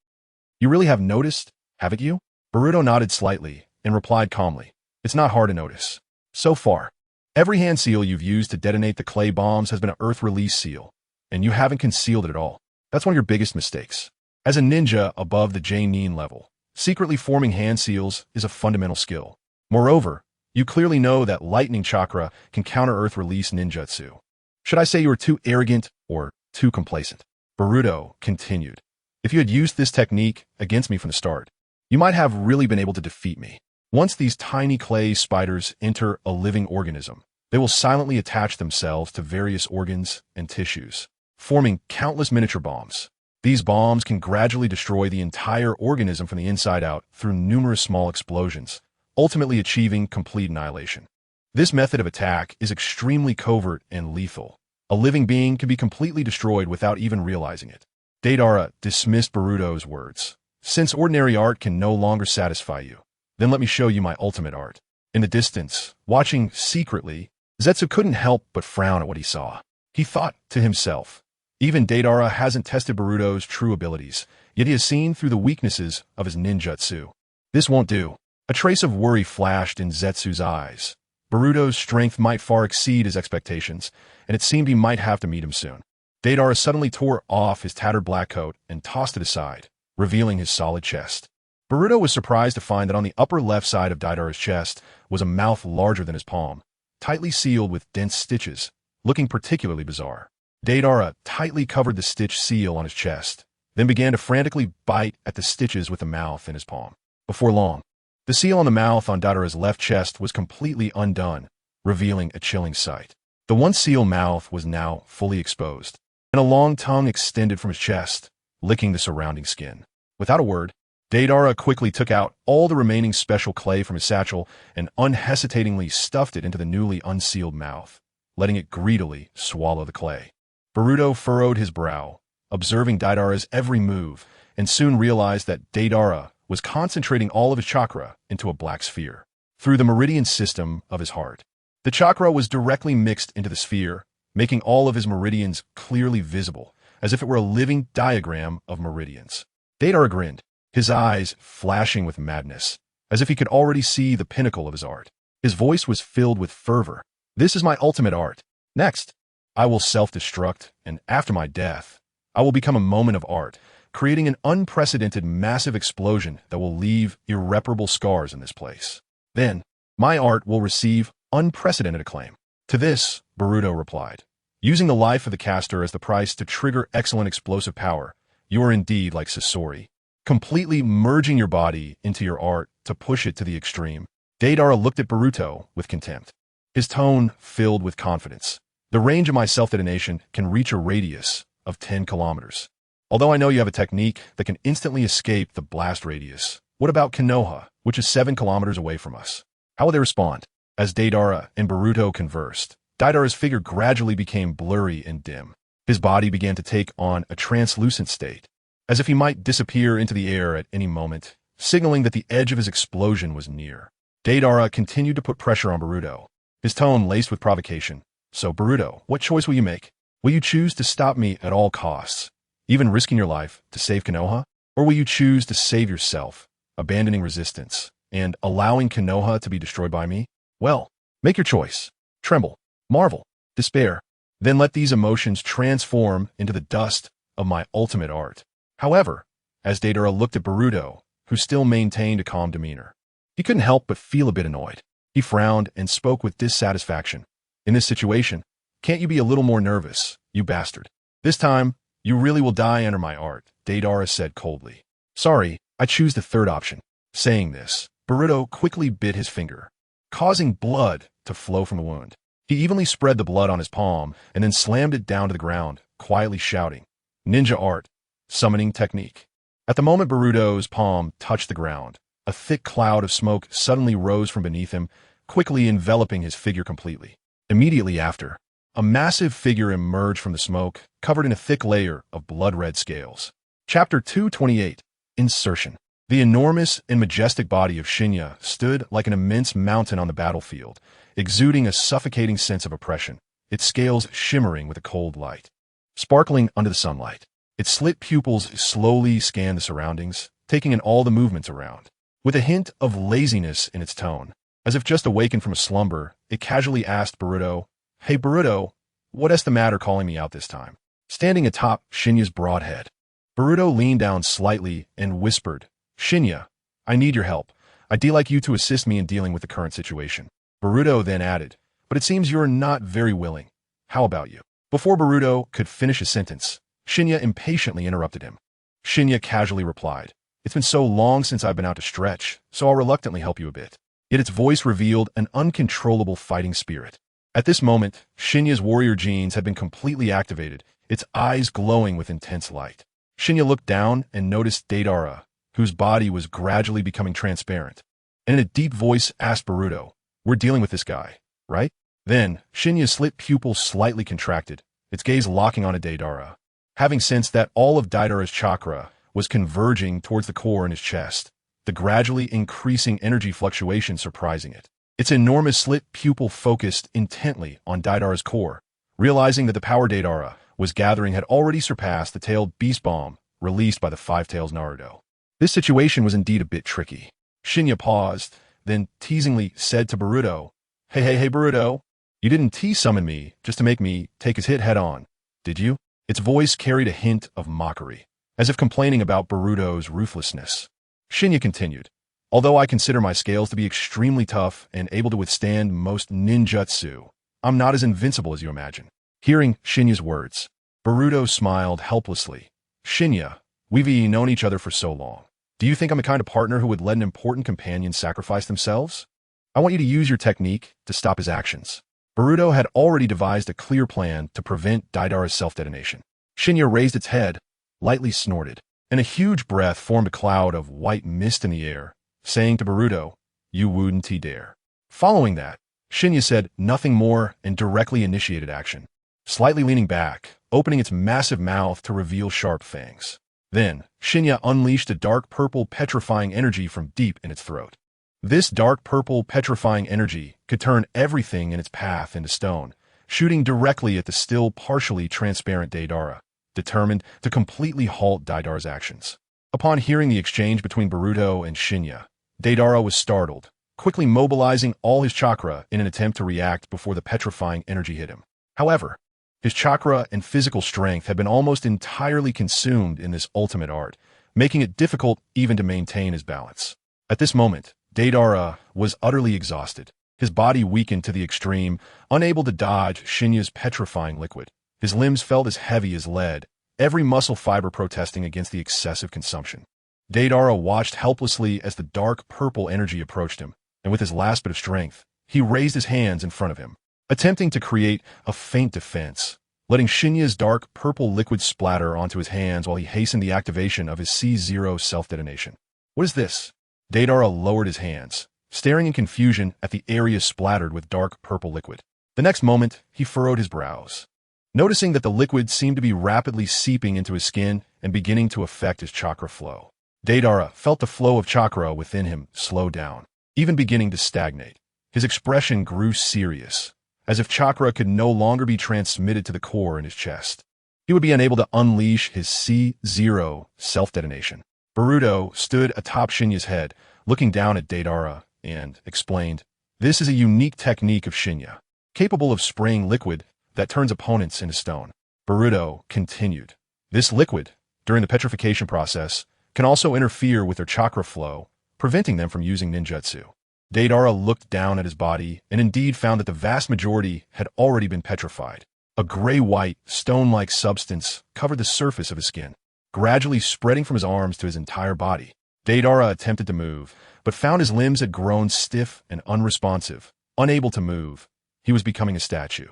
really have noticed, haven't you? Boruto nodded slightly and replied calmly. It's not hard to notice. So far, every hand seal you've used to detonate the clay bombs has been an Earth release seal, and you haven't concealed it at all. That's one of your biggest mistakes. As a ninja above the J-Nin level, secretly forming hand seals is a fundamental skill. Moreover, you clearly know that lightning chakra can counter Earth release ninjutsu. Should I say you were too arrogant or too complacent? Boruto continued. If you had used this technique against me from the start, you might have really been able to defeat me. Once these tiny clay spiders enter a living organism, they will silently attach themselves to various organs and tissues, forming countless miniature bombs. These bombs can gradually destroy the entire organism from the inside out through numerous small explosions, ultimately achieving complete annihilation. This method of attack is extremely covert and lethal. A living being can be completely destroyed without even realizing it. Deidara dismissed Boruto's words. Since ordinary art can no longer satisfy you, then let me show you my ultimate art. In the distance, watching secretly, Zetsu couldn't help but frown at what he saw. He thought to himself, even Deidara hasn't tested Boruto's true abilities, yet he has seen through the weaknesses of his ninjutsu. This won't do. A trace of worry flashed in Zetsu's eyes. Boruto's strength might far exceed his expectations, and it seemed he might have to meet him soon. Deidara suddenly tore off his tattered black coat and tossed it aside, revealing his solid chest. Boruto was surprised to find that on the upper left side of Deidara's chest was a mouth larger than his palm, tightly sealed with dense stitches, looking particularly bizarre. Deidara tightly covered the stitch seal on his chest, then began to frantically bite at the stitches with the mouth in his palm. Before long, the seal on the mouth on Deidara's left chest was completely undone, revealing a chilling sight. The once sealed mouth was now fully exposed, and a long tongue extended from his chest, licking the surrounding skin. Without a word, Deidara quickly took out all the remaining special clay from his satchel and unhesitatingly stuffed it into the newly unsealed mouth. letting it greedily swallow the clay. Boruto furrowed his brow, observing Deidara's every move, and soon realized that Deidara was concentrating all of his chakra into a black sphere through the meridian system of his heart. The chakra was directly mixed into the sphere, making all of his meridians clearly visible, as if it were a living diagram of meridians. Deidara grinned, his eyes flashing with madness, as if he could already see the pinnacle of his art. His voice was filled with fervor. This is my ultimate art. Next, I will self-destruct, and after my death, I will become a moment of art, creating an unprecedented massive explosion that will leave irreparable scars in this place. Then, my art will receive unprecedented acclaim. To this, Boruto replied, using the life of the caster as the price to trigger excellent explosive power, you are indeed like Sasori, completely merging your body into your art to push it to the extreme. Deidara looked at Boruto with contempt, his tone filled with confidence. The range of my self-detonation can reach a radius of 10 kilometers. Although I know you have a technique that can instantly escape the blast radius, what about Konoha, which is 7 kilometers away from us? How will they respond? As Deidara and Boruto conversed, Deidara's figure gradually became blurry and dim. His body began to take on a translucent state, as if he might disappear into the air at any moment, signaling that the edge of his explosion was near. Deidara continued to put pressure on Boruto, his tone laced with provocation. So, Boruto, what choice will you make? Will you choose to stop me at all costs, even risking your life to save Konoha? Or will you choose to save yourself, abandoning resistance, and allowing Konoha to be destroyed by me? Well, make your choice. Tremble, marvel, despair. Then let these emotions transform into the dust of my ultimate art. However, as Deidara looked at Boruto, who still maintained a calm demeanor, he couldn't help but feel a bit annoyed. He frowned and spoke with dissatisfaction. In this situation, can't you be a little more nervous, you bastard? This time, you really will die under my art, Deidara said coldly. Sorry, I choose the third option. Saying this, Boruto quickly bit his finger, causing blood to flow from the wound. He evenly spread the blood on his palm and then slammed it down to the ground, quietly shouting, Ninja art, summoning technique. At the moment Boruto's palm touched the ground, a thick cloud of smoke suddenly rose from beneath him, quickly enveloping his figure completely. Immediately after, a massive figure emerged from the smoke, covered in a thick layer of blood-red scales. Chapter 228, Insertion. The enormous and majestic body of Shinya stood like an immense mountain on the battlefield, exuding a suffocating sense of oppression, its scales shimmering with a cold light. Sparkling under the sunlight, its slit pupils slowly scanned the surroundings, taking in all the movements around. With a hint of laziness in its tone, as if just awakened from a slumber, it casually asked Boruto, Hey Boruto, what's the matter calling me out this time? Standing atop Shinya's broad head, Boruto leaned down slightly and whispered, Shinya, I need your help. I'd like you to assist me in dealing with the current situation. Boruto then added, but it seems you're not very willing. How about you? Before Boruto could finish his sentence, Shinya impatiently interrupted him. Shinya casually replied, It's been so long since I've been out to stretch, so I'll reluctantly help you a bit. Yet its voice revealed an uncontrollable fighting spirit. At this moment, Shinya's warrior genes had been completely activated, its eyes glowing with intense light. Shinya looked down and noticed Deidara, whose body was gradually becoming transparent, and in a deep voice asked Boruto, We're dealing with this guy, right? Then, Shinya's slit pupil slightly contracted, its gaze locking on Deidara. Having sensed that all of Deidara's chakra was converging towards the core in his chest, the gradually increasing energy fluctuation surprising it. Its enormous slit pupil focused intently on Deidara's core, realizing that the power Deidara was gathering had already surpassed the tailed beast bomb released by the Five Tails Naruto. This situation was indeed a bit tricky. Shinya paused, then teasingly said to Boruto, Hey Boruto, you didn't T-summon me just to make me take his hit head-on, did you? Its voice carried a hint of mockery, as if complaining about Boruto's ruthlessness. Shinya continued, Although I consider my scales to be extremely tough and able to withstand most ninjutsu, I'm not as invincible as you imagine. Hearing Shinya's words, Boruto smiled helplessly. Shinya, we've known each other for so long. Do you think I'm the kind of partner who would let an important companion sacrifice themselves? I want you to use your technique to stop his actions. Boruto had already devised a clear plan to prevent Deidara's self-detonation. Shinya raised its head, lightly snorted, and a huge breath formed a cloud of white mist in the air, saying to Boruto, You wouldn't dare. Following that, Shinya said nothing more and directly initiated action, slightly leaning back, opening its massive mouth to reveal sharp fangs. Then, Shinya unleashed a dark purple petrifying energy from deep in its throat. This dark purple petrifying energy could turn everything in its path into stone, shooting directly at the still partially transparent Deidara, determined to completely halt Deidara's actions. Upon hearing the exchange between Boruto and Shinya, Deidara was startled, quickly mobilizing all his chakra in an attempt to react before the petrifying energy hit him. However, his chakra and physical strength had been almost entirely consumed in this ultimate art, making it difficult even to maintain his balance. At this moment, Deidara was utterly exhausted, his body weakened to the extreme, unable to dodge Shinya's petrifying liquid. His limbs felt as heavy as lead, every muscle fiber protesting against the excessive consumption. Deidara watched helplessly as the dark purple energy approached him, and with his last bit of strength, he raised his hands in front of him, attempting to create a faint defense, letting Shinya's dark purple liquid splatter onto his hands while he hastened the activation of his C0 self-detonation. What is this? Deidara lowered his hands, staring in confusion at the area splattered with dark purple liquid. The next moment, he furrowed his brows, noticing that the liquid seemed to be rapidly seeping into his skin and beginning to affect his chakra flow. Deidara felt the flow of chakra within him slow down, even beginning to stagnate. His expression grew serious, as if chakra could no longer be transmitted to the core in his chest. He would be unable to unleash his C0 self-detonation. Boruto stood atop Shinya's head, looking down at Deidara, and explained, "This is a unique technique of Shinya, capable of spraying liquid that turns opponents into stone." Boruto continued, "This liquid, during the petrification process, can also interfere with their chakra flow, preventing them from using ninjutsu." Deidara looked down at his body and indeed found that the vast majority had already been petrified. A gray-white, stone-like substance covered the surface of his skin, gradually spreading from his arms to his entire body. Deidara attempted to move, but found his limbs had grown stiff and unresponsive. Unable to move, he was becoming a statue.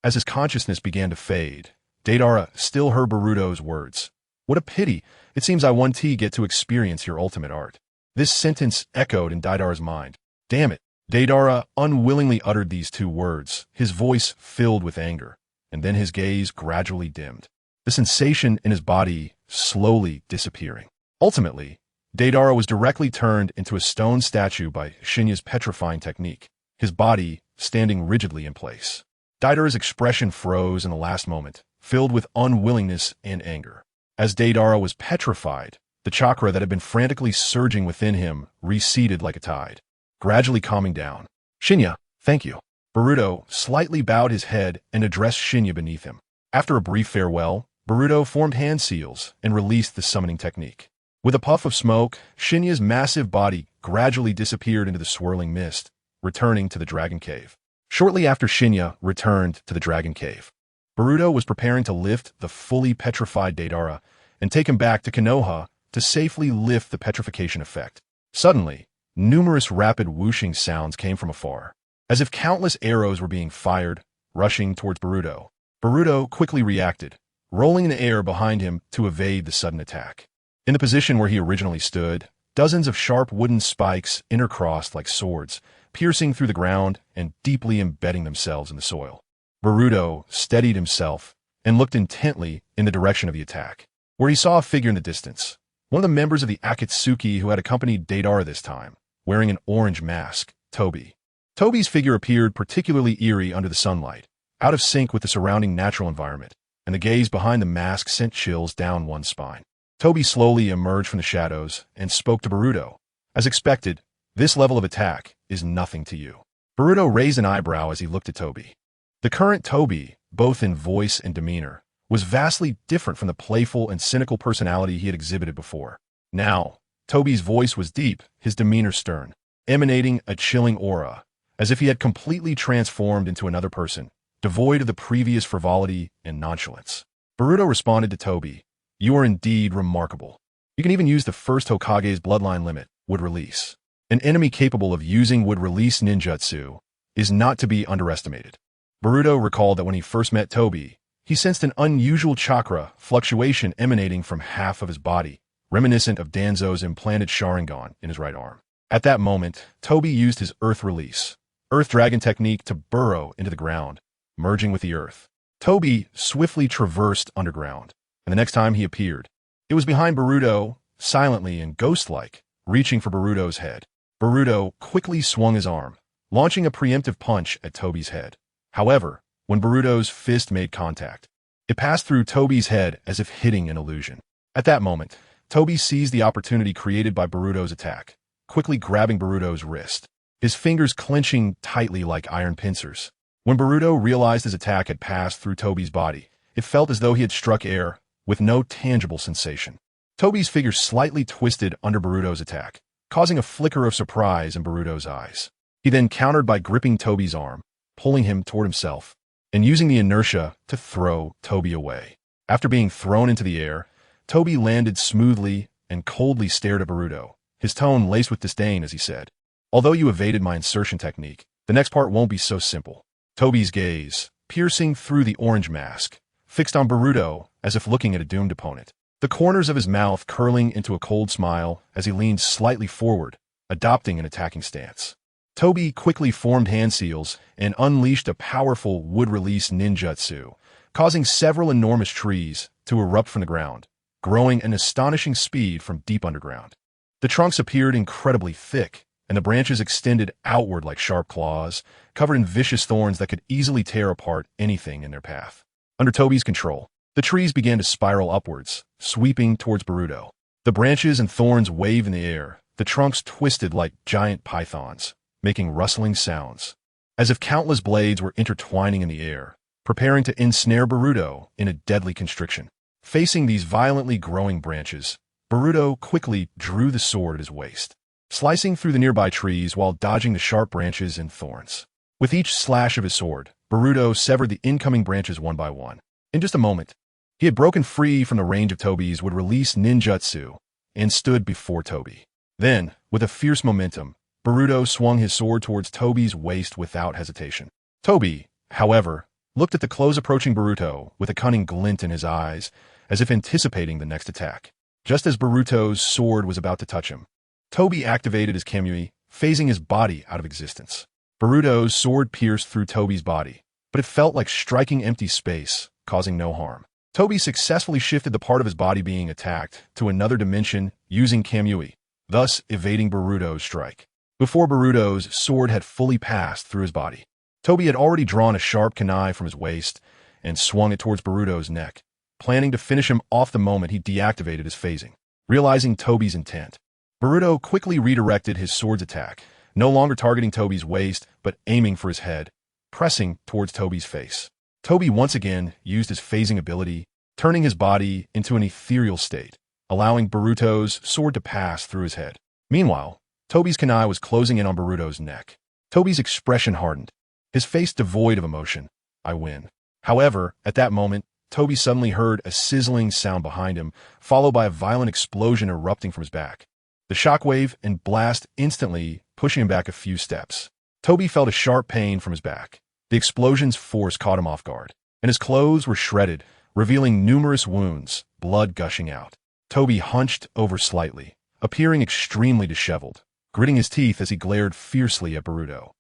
As his consciousness began to fade, Deidara still heard Boruto's words. "What a pity, it seems I one T get to experience your ultimate art." This sentence echoed in Deidara's mind. Damn it. Deidara unwillingly uttered these two words, his voice filled with anger, and then his gaze gradually dimmed, the sensation in his body slowly disappearing. Ultimately, Deidara was directly turned into a stone statue by Shinya's petrifying technique, his body standing rigidly in place. Deidara's expression froze in the last moment, filled with unwillingness and anger. As Deidara was petrified, the chakra that had been frantically surging within him receded like a tide, gradually calming down. "Shinya, thank you." Boruto slightly bowed his head and addressed Shinya beneath him. After a brief farewell, Boruto formed hand seals and released the summoning technique. With a puff of smoke, Shinya's massive body gradually disappeared into the swirling mist, returning to the Dragon Cave. Shortly after Shinya returned to the Dragon Cave, Boruto was preparing to lift the fully petrified Deidara and take him back to Konoha to safely lift the petrification effect. Suddenly, numerous rapid whooshing sounds came from afar, as if countless arrows were being fired, rushing towards Boruto. Boruto quickly reacted, rolling in the air behind him to evade the sudden attack. In the position where he originally stood, dozens of sharp wooden spikes intercrossed like swords, piercing through the ground and deeply embedding themselves in the soil. Boruto steadied himself and looked intently in the direction of the attack, where he saw a figure in the distance, one of the members of the Akatsuki who had accompanied Deidara this time, wearing an orange mask, Toby. Toby's figure appeared particularly eerie under the sunlight, out of sync with the surrounding natural environment, and the gaze behind the mask sent chills down one's spine. Toby slowly emerged from the shadows and spoke to Boruto. "As expected, this level of attack is nothing to you." Boruto raised an eyebrow as he looked at Toby. The current Toby, both in voice and demeanor, was vastly different from the playful and cynical personality he had exhibited before. Now, Toby's voice was deep, his demeanor stern, emanating a chilling aura, as if he had completely transformed into another person, devoid of the previous frivolity and nonchalance. Boruto responded to Toby, "You are indeed remarkable. You can even use the first Hokage's bloodline limit, would release. An enemy capable of using would release ninjutsu is not to be underestimated." Boruto recalled that when he first met Toby, he sensed an unusual chakra fluctuation emanating from half of his body, reminiscent of Danzo's implanted Sharingan in his right arm. At that moment, Toby used his Earth Release, Earth Dragon technique to burrow into the ground, merging with the earth. Toby swiftly traversed underground, and the next time he appeared, it was behind Boruto, silently and ghost-like, reaching for Boruto's head. Boruto quickly swung his arm, launching a preemptive punch at Toby's head. However, when Boruto's fist made contact, it passed through Toby's head as if hitting an illusion. At that moment, Toby seized the opportunity created by Boruto's attack, quickly grabbing Boruto's wrist, his fingers clenching tightly like iron pincers. When Boruto realized his attack had passed through Toby's body, it felt as though he had struck air, with no tangible sensation. Toby's figure slightly twisted under Boruto's attack, causing a flicker of surprise in Boruto's eyes. He then countered by gripping Toby's arm, pulling him toward himself, and using the inertia to throw Toby away. After being thrown into the air, Toby landed smoothly and coldly stared at Boruto, his tone laced with disdain as he said, "Although you evaded my insertion technique, the next part won't be so simple." Toby's gaze, piercing through the orange mask, fixed on Boruto as if looking at a doomed opponent, the corners of his mouth curling into a cold smile as he leaned slightly forward, adopting an attacking stance. Toby quickly formed hand seals and unleashed a powerful wood-release ninjutsu, causing several enormous trees to erupt from the ground, growing at an astonishing speed from deep underground. The trunks appeared incredibly thick, and the branches extended outward like sharp claws, covered in vicious thorns that could easily tear apart anything in their path. Under Toby's control, the trees began to spiral upwards, sweeping towards Boruto. The branches and thorns waved in the air, the trunks twisted like giant pythons, making rustling sounds, as if countless blades were intertwining in the air, preparing to ensnare Boruto in a deadly constriction. Facing these violently growing branches, Boruto quickly drew the sword at his waist, slicing through the nearby trees while dodging the sharp branches and thorns. With each slash of his sword, Boruto severed the incoming branches one by one. In just a moment, he had broken free from the range of Toby's would-release ninjutsu and stood before Toby. Then, with a fierce momentum, Boruto swung his sword towards Toby's waist without hesitation. Toby, however, looked at the close-approaching Boruto with a cunning glint in his eyes, as if anticipating the next attack. Just as Boruto's sword was about to touch him, Toby activated his Kamui, phasing his body out of existence. Boruto's sword pierced through Toby's body, but it felt like striking empty space, causing no harm. Toby successfully shifted the part of his body being attacked to another dimension using Kamui, thus evading Boruto's strike. Before Boruto's sword had fully passed through his body, Toby had already drawn a sharp kunai from his waist and swung it towards Boruto's neck, planning to finish him off the moment he deactivated his phasing. Realizing Toby's intent, Boruto quickly redirected his sword's attack, no longer targeting Toby's waist, but aiming for his head, pressing towards Toby's face. Toby once again used his phasing ability, turning his body into an ethereal state, allowing Boruto's sword to pass through his head. Meanwhile, Toby's kunai was closing in on Boruto's neck. Toby's expression hardened, his face devoid of emotion. "I win." However, at that moment, Toby suddenly heard a sizzling sound behind him, followed by a violent explosion erupting from his back. The shockwave and blast instantly pushing him back a few steps. Toby felt a sharp pain from his back. The explosion's force caught him off guard, and his clothes were shredded, revealing numerous wounds, blood gushing out. Toby hunched over slightly, appearing extremely disheveled, gritting his teeth as he glared fiercely at Boruto.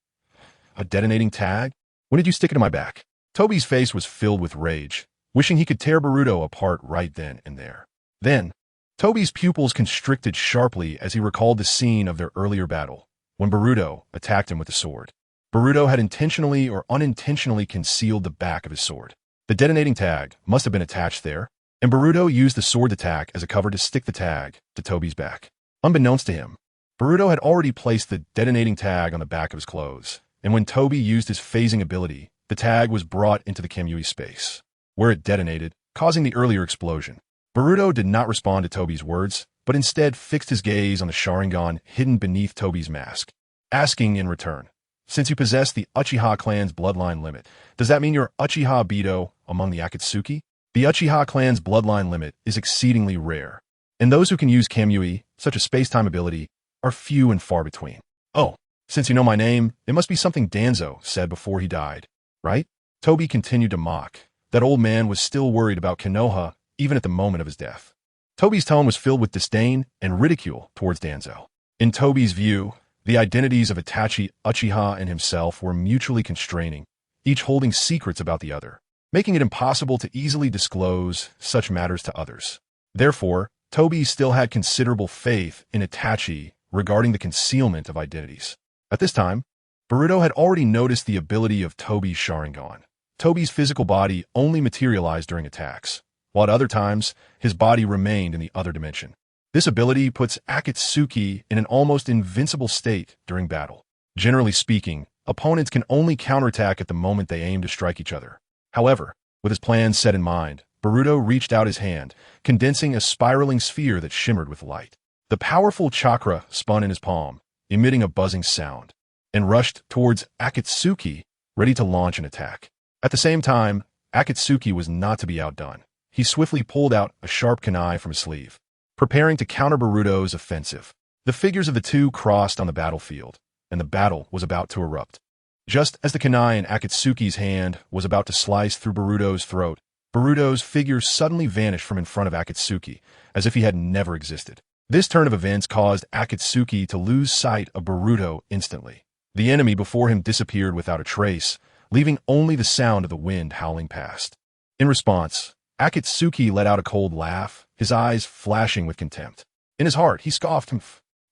"A detonating tag? When did you stick it in my back?" Toby's face was filled with rage, wishing he could tear Boruto apart right then and there. Then, Toby's pupils constricted sharply as he recalled the scene of their earlier battle, when Boruto attacked him with a sword. Boruto had intentionally or unintentionally concealed the back of his sword. The detonating tag must have been attached there, and Boruto used the sword attack as a cover to stick the tag to Toby's back. Unbeknownst to him, Boruto had already placed the detonating tag on the back of his clothes, and when Toby used his phasing ability, the tag was brought into the Kamui space, where it detonated, causing the earlier explosion. Boruto did not respond to Toby's words, but instead fixed his gaze on the Sharingan hidden beneath Toby's mask, asking in return, "Since you possess the Uchiha clan's bloodline limit, does that mean you're Uchiha Bido among the Akatsuki?" The Uchiha clan's bloodline limit is exceedingly rare, and those who can use Kamui, such a space-time ability, are few and far between. "Oh, since you know my name, it must be something Danzo said before he died, right?" Toby continued to mock. That old man was still worried about Konoha even at the moment of his death. Toby's tone was filled with disdain and ridicule towards Danzo. In Toby's view, The identities of Itachi, Uchiha, and himself were mutually constraining, each holding secrets about the other, making it impossible to easily disclose such matters to others. Therefore, Toby still had considerable faith in Itachi regarding the concealment of identities. At this time, Boruto had already noticed the ability of Toby's Sharingan. Toby's physical body only materialized during attacks, while at other times, his body remained in the other dimension. This ability puts Akatsuki in an almost invincible state during battle. Generally speaking, opponents can only counterattack at the moment they aim to strike each other. However, with his plan set in mind, Boruto reached out his hand, condensing a spiraling sphere that shimmered with light. The powerful chakra spun in his palm, emitting a buzzing sound, and rushed towards Akatsuki, ready to launch an attack. At the same time, Akatsuki was not to be outdone. He swiftly pulled out a sharp kunai from his sleeve, preparing to counter Boruto's offensive. The figures of the two crossed on the battlefield, and the battle was about to erupt. Just as the kunai in Akatsuki's hand was about to slice through Boruto's throat, Boruto's figure suddenly vanished from in front of Akatsuki, as if he had never existed. This turn of events caused Akatsuki to lose sight of Boruto instantly. The enemy before him disappeared without a trace, leaving only the sound of the wind howling past. In response, Akatsuki let out a cold laugh, his eyes flashing with contempt. In his heart, he scoffed,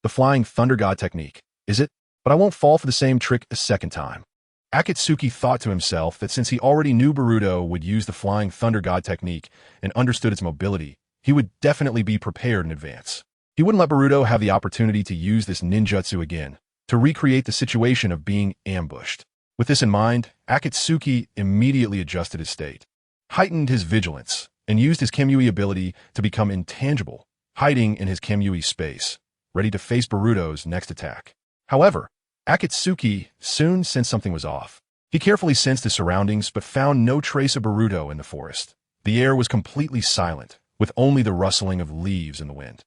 "The flying thunder god technique, is it? But I won't fall for the same trick a second time." Akatsuki thought to himself that since he already knew Boruto would use the flying thunder god technique and understood its mobility, he would definitely be prepared in advance. He wouldn't let Boruto have the opportunity to use this ninjutsu again, to recreate the situation of being ambushed. With this in mind, Akatsuki immediately adjusted his state, heightened his vigilance, and used his Kamui ability to become intangible, hiding in his Kamui space, ready to face Boruto's next attack. However, Akatsuki soon sensed something was off. He carefully sensed his surroundings but found no trace of Boruto in the forest. The air was completely silent, with only the rustling of leaves in the wind.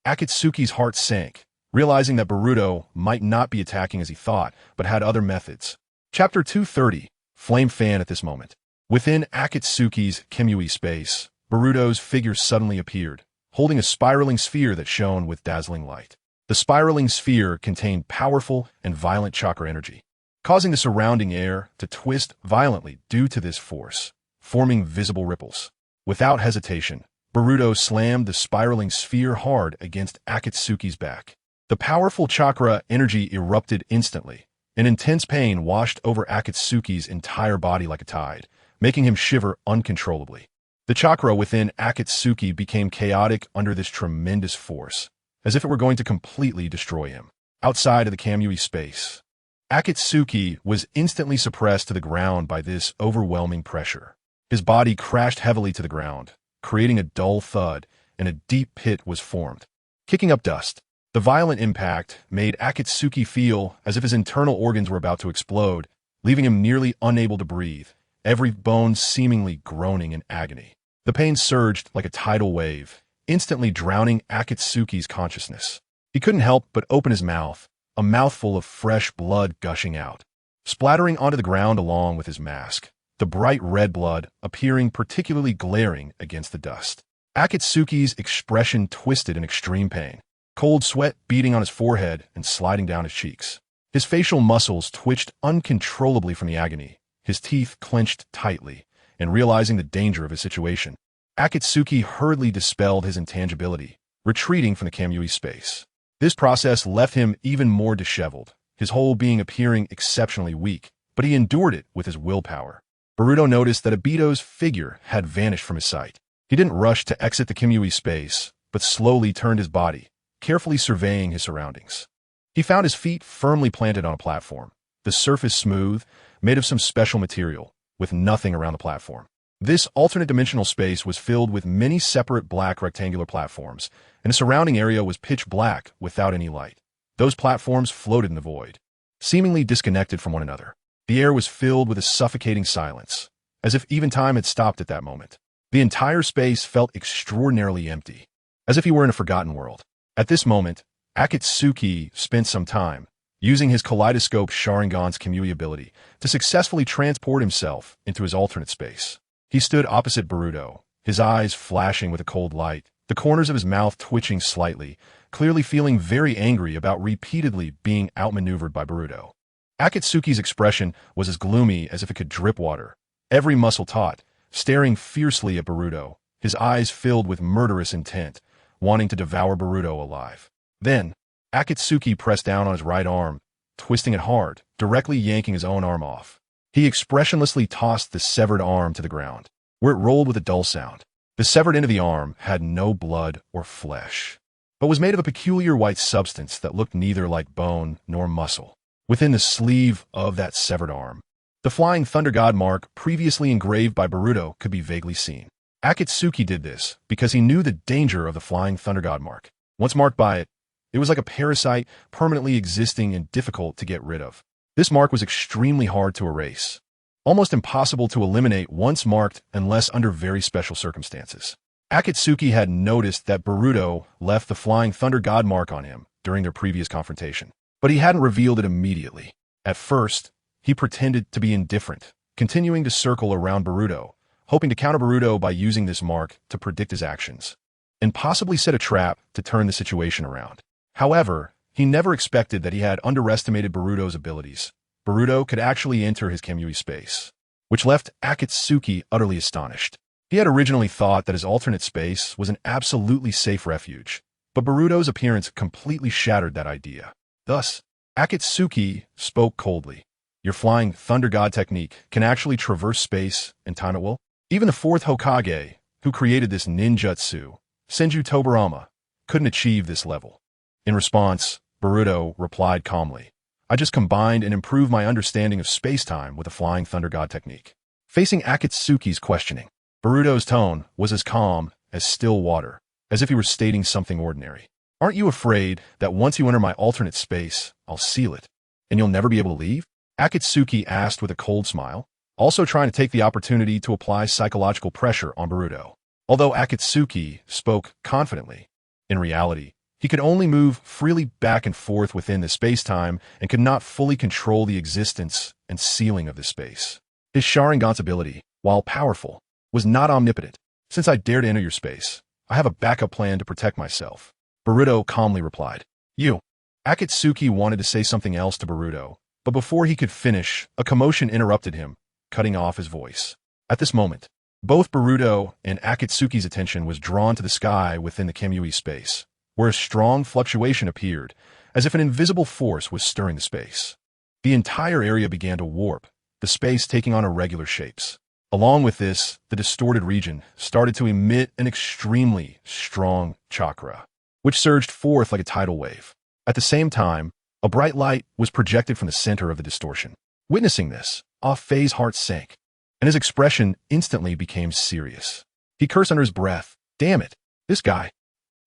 Akatsuki's heart sank, realizing that Boruto might not be attacking as he thought, but had other methods. Chapter 230, Flame Fan. At this moment, within Akatsuki's Kamui space, Boruto's figure suddenly appeared, holding a spiraling sphere that shone with dazzling light. The spiraling sphere contained powerful and violent chakra energy, causing the surrounding air to twist violently due to this force, forming visible ripples. Without hesitation, Boruto slammed the spiraling sphere hard against Akatsuki's back. The powerful chakra energy erupted instantly. An intense pain washed over Akatsuki's entire body like a tide, making him shiver uncontrollably. The chakra within Akatsuki became chaotic under this tremendous force, as if it were going to completely destroy him. Outside of the Kamui space, Akatsuki was instantly suppressed to the ground by this overwhelming pressure. His body crashed heavily to the ground, creating a dull thud, and a deep pit was formed, kicking up dust. The violent impact made Akatsuki feel as if his internal organs were about to explode, leaving him nearly unable to breathe, every bone seemingly groaning in agony. The pain surged like a tidal wave, instantly drowning Akatsuki's consciousness. He couldn't help but open his mouth, a mouthful of fresh blood gushing out, splattering onto the ground along with his mask, the bright red blood appearing particularly glaring against the dust. Akatsuki's expression twisted in extreme pain, cold sweat beading on his forehead and sliding down his cheeks. His facial muscles twitched uncontrollably from the agony, his teeth clenched tightly, and realizing the danger of his situation, Akatsuki hurriedly dispelled his intangibility, retreating from the Kamui space. This process left him even more disheveled, his whole being appearing exceptionally weak, but he endured it with his willpower. Boruto noticed that Obito's figure had vanished from his sight. He didn't rush to exit the Kamui space, but slowly turned his body, carefully surveying his surroundings. He found his feet firmly planted on a platform, the surface smooth, made of some special material, with nothing around the platform. This alternate dimensional space was filled with many separate black rectangular platforms, and the surrounding area was pitch black without any light. Those platforms floated in the void, seemingly disconnected from one another. The air was filled with a suffocating silence, as if even time had stopped at that moment. The entire space felt extraordinarily empty, as if he were in a forgotten world. At this moment, Akatsuki spent some time, using his kaleidoscope Sharingan's Kamui ability, to successfully transport himself into his alternate space. He stood opposite Boruto, his eyes flashing with a cold light, the corners of his mouth twitching slightly, clearly feeling very angry about repeatedly being outmaneuvered by Boruto. Akatsuki's expression was as gloomy as if it could drip water, every muscle taut, staring fiercely at Boruto, his eyes filled with murderous intent, wanting to devour Boruto alive. Then, Akatsuki pressed down on his right arm, twisting it hard, directly yanking his own arm off. He expressionlessly tossed the severed arm to the ground, where it rolled with a dull sound. The severed end of the arm had no blood or flesh, but was made of a peculiar white substance that looked neither like bone nor muscle. Within the sleeve of that severed arm, the Flying Thunder God mark previously engraved by Boruto could be vaguely seen. Akatsuki did this because he knew the danger of the Flying Thunder God mark. Once marked by it, it was like a parasite permanently existing and difficult to get rid of. This mark was extremely hard to erase, almost impossible to eliminate once marked unless under very special circumstances. Akatsuki had noticed that Boruto left the Flying Thunder God mark on him during their previous confrontation, but he hadn't revealed it immediately. At first, he pretended to be indifferent, continuing to circle around Boruto, hoping to counter Boruto by using this mark to predict his actions, and possibly set a trap to turn the situation around. However, he never expected that he had underestimated Boruto's abilities. Boruto could actually enter his Kamui space, which left Akatsuki utterly astonished. He had originally thought that his alternate space was an absolutely safe refuge, but Boruto's appearance completely shattered that idea. Thus, Akatsuki spoke coldly. Your Flying Thunder God technique can actually traverse space and time at will? Even the fourth Hokage, who created this ninjutsu, Senju Tobarama, couldn't achieve this level. In response, Boruto replied calmly, I just combined and improved my understanding of space-time with the Flying Thunder God technique. Facing Akatsuki's questioning, Boruto's tone was as calm as still water, as if he were stating something ordinary. Aren't you afraid that once you enter my alternate space, I'll seal it, and you'll never be able to leave? Akatsuki asked with a cold smile, also trying to take the opportunity to apply psychological pressure on Boruto. Although Akatsuki spoke confidently, in reality, he could only move freely back and forth within the space-time and could not fully control the existence and sealing of the space. His Sharingan's ability, while powerful, was not omnipotent. Since I dared enter your space, I have a backup plan to protect myself. Boruto calmly replied. You. Akatsuki wanted to say something else to Boruto, but before he could finish, a commotion interrupted him, cutting off his voice. At this moment, both Boruto and Akatsuki's attention was drawn to the sky within the Kamui space, where a strong fluctuation appeared, as if an invisible force was stirring the space. The entire area began to warp, the space taking on irregular shapes. Along with this, the distorted region started to emit an extremely strong chakra, which surged forth like a tidal wave. At the same time, a bright light was projected from the center of the distortion. Witnessing this, Ah-Fei's heart sank, and his expression instantly became serious. He cursed under his breath. Damn it, this guy.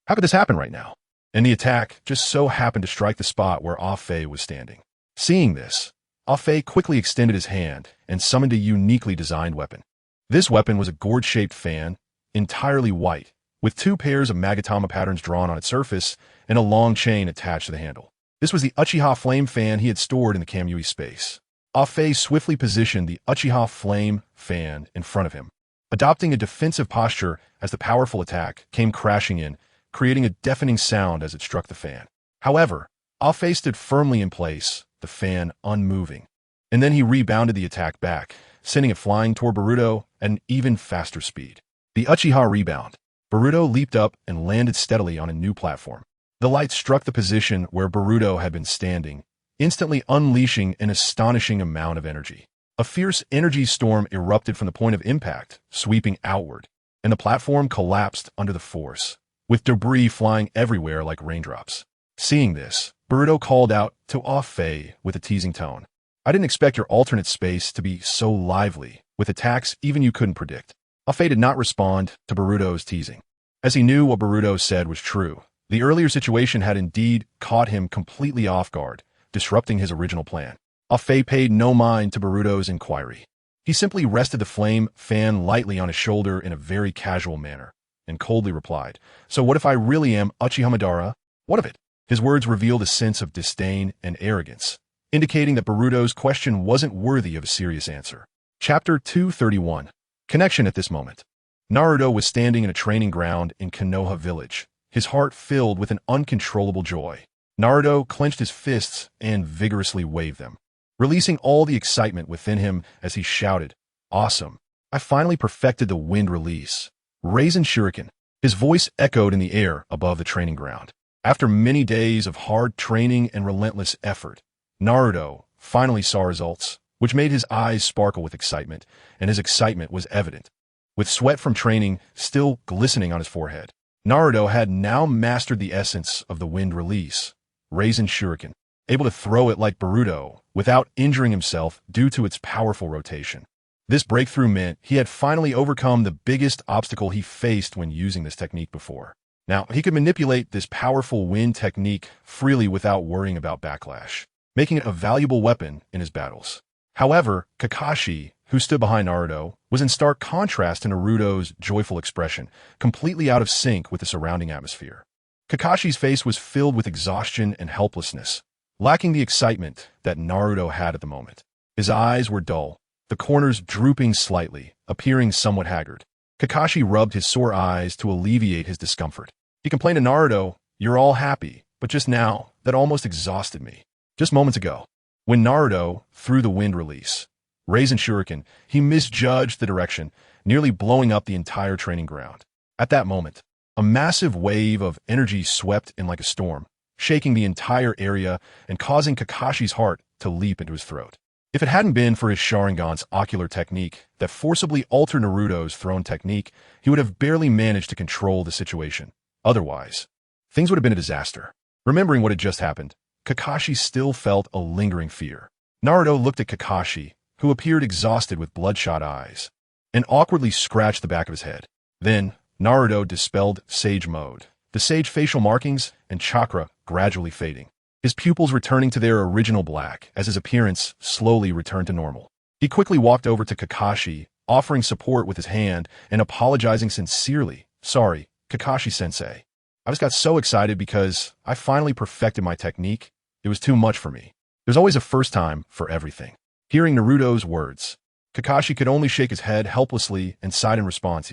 How could this happen right now? And the attack just so happened to strike the spot where Ah-Fei was standing. Seeing this, Ah-Fei quickly extended his hand and summoned a uniquely designed weapon. This weapon was a gourd-shaped fan, entirely white, with two pairs of Magatama patterns drawn on its surface and a long chain attached to the handle. This was the Uchiha flame fan he had stored in the Kamui space. Ah-Fei swiftly positioned the Uchiha flame fan in front of him, adopting a defensive posture as the powerful attack came crashing in, creating a deafening sound as it struck the fan. However, Ah-Fei stood firmly in place, the fan unmoving, and then he rebounded the attack back, sending it flying toward Boruto at an even faster speed. The Uchiha rebound. Boruto leaped up and landed steadily on a new platform. The light struck the position where Boruto had been standing, instantly unleashing an astonishing amount of energy. A fierce energy storm erupted from the point of impact, sweeping outward, and the platform collapsed under the force, with debris flying everywhere like raindrops. Seeing this, Boruto called out to Ah-Fei with a teasing tone. I didn't expect your alternate space to be so lively, with attacks even you couldn't predict. Ah-Fei did not respond to Boruto's teasing, as he knew what Boruto said was true. The earlier situation had indeed caught him completely off guard, disrupting his original plan. Ah-Fei paid no mind to Boruto's inquiry. He simply rested the flame fan lightly on his shoulder in a very casual manner, and coldly replied, So what if I really am Uchiha Madara? What of it? His words revealed a sense of disdain and arrogance, indicating that Boruto's question wasn't worthy of a serious answer. Chapter 231. Connection at this moment. Naruto was standing in a training ground in Konoha village, his heart filled with an uncontrollable joy. Naruto clenched his fists and vigorously waved them, releasing all the excitement within him as he shouted, "Awesome! I finally perfected the wind release. Raisin Shuriken." His voice echoed in the air above the training ground. After many days of hard training and relentless effort, Naruto finally saw results, which made his eyes sparkle with excitement, and his excitement was evident. With sweat from training still glistening on his forehead, Naruto had now mastered the essence of the wind release, Raisin Shuriken, able to throw it like Boruto without injuring himself due to its powerful rotation. This breakthrough meant he had finally overcome the biggest obstacle he faced when using this technique before. Now, he could manipulate this powerful wind technique freely without worrying about backlash, making it a valuable weapon in his battles. However, Kakashi, who stood behind Naruto, was in stark contrast to Naruto's joyful expression, completely out of sync with the surrounding atmosphere. Kakashi's face was filled with exhaustion and helplessness, lacking the excitement that Naruto had at the moment. His eyes were dull, the corners drooping slightly, appearing somewhat haggard. Kakashi rubbed his sore eyes to alleviate his discomfort. He complained to Naruto, "You're all happy, but just now, that almost exhausted me. Just moments ago." When Naruto threw the wind release, Raisin Shuriken, he misjudged the direction, nearly blowing up the entire training ground. At that moment, a massive wave of energy swept in like a storm, shaking the entire area and causing Kakashi's heart to leap into his throat. If it hadn't been for his Sharingan's ocular technique that forcibly altered Naruto's thrown technique, he would have barely managed to control the situation. Otherwise, things would have been a disaster. Remembering what had just happened, Kakashi still felt a lingering fear. Naruto looked at Kakashi, who appeared exhausted with bloodshot eyes, and awkwardly scratched the back of his head. Then, Naruto dispelled Sage Mode, the Sage facial markings and chakra gradually fading, his pupils returning to their original black as his appearance slowly returned to normal. He quickly walked over to Kakashi, offering support with his hand and apologizing sincerely. "Sorry, Kakashi-sensei. I just got so excited because I finally perfected my technique. It was too much for me. There's always a first time for everything." Hearing Naruto's words, Kakashi could only shake his head helplessly and sighed in response.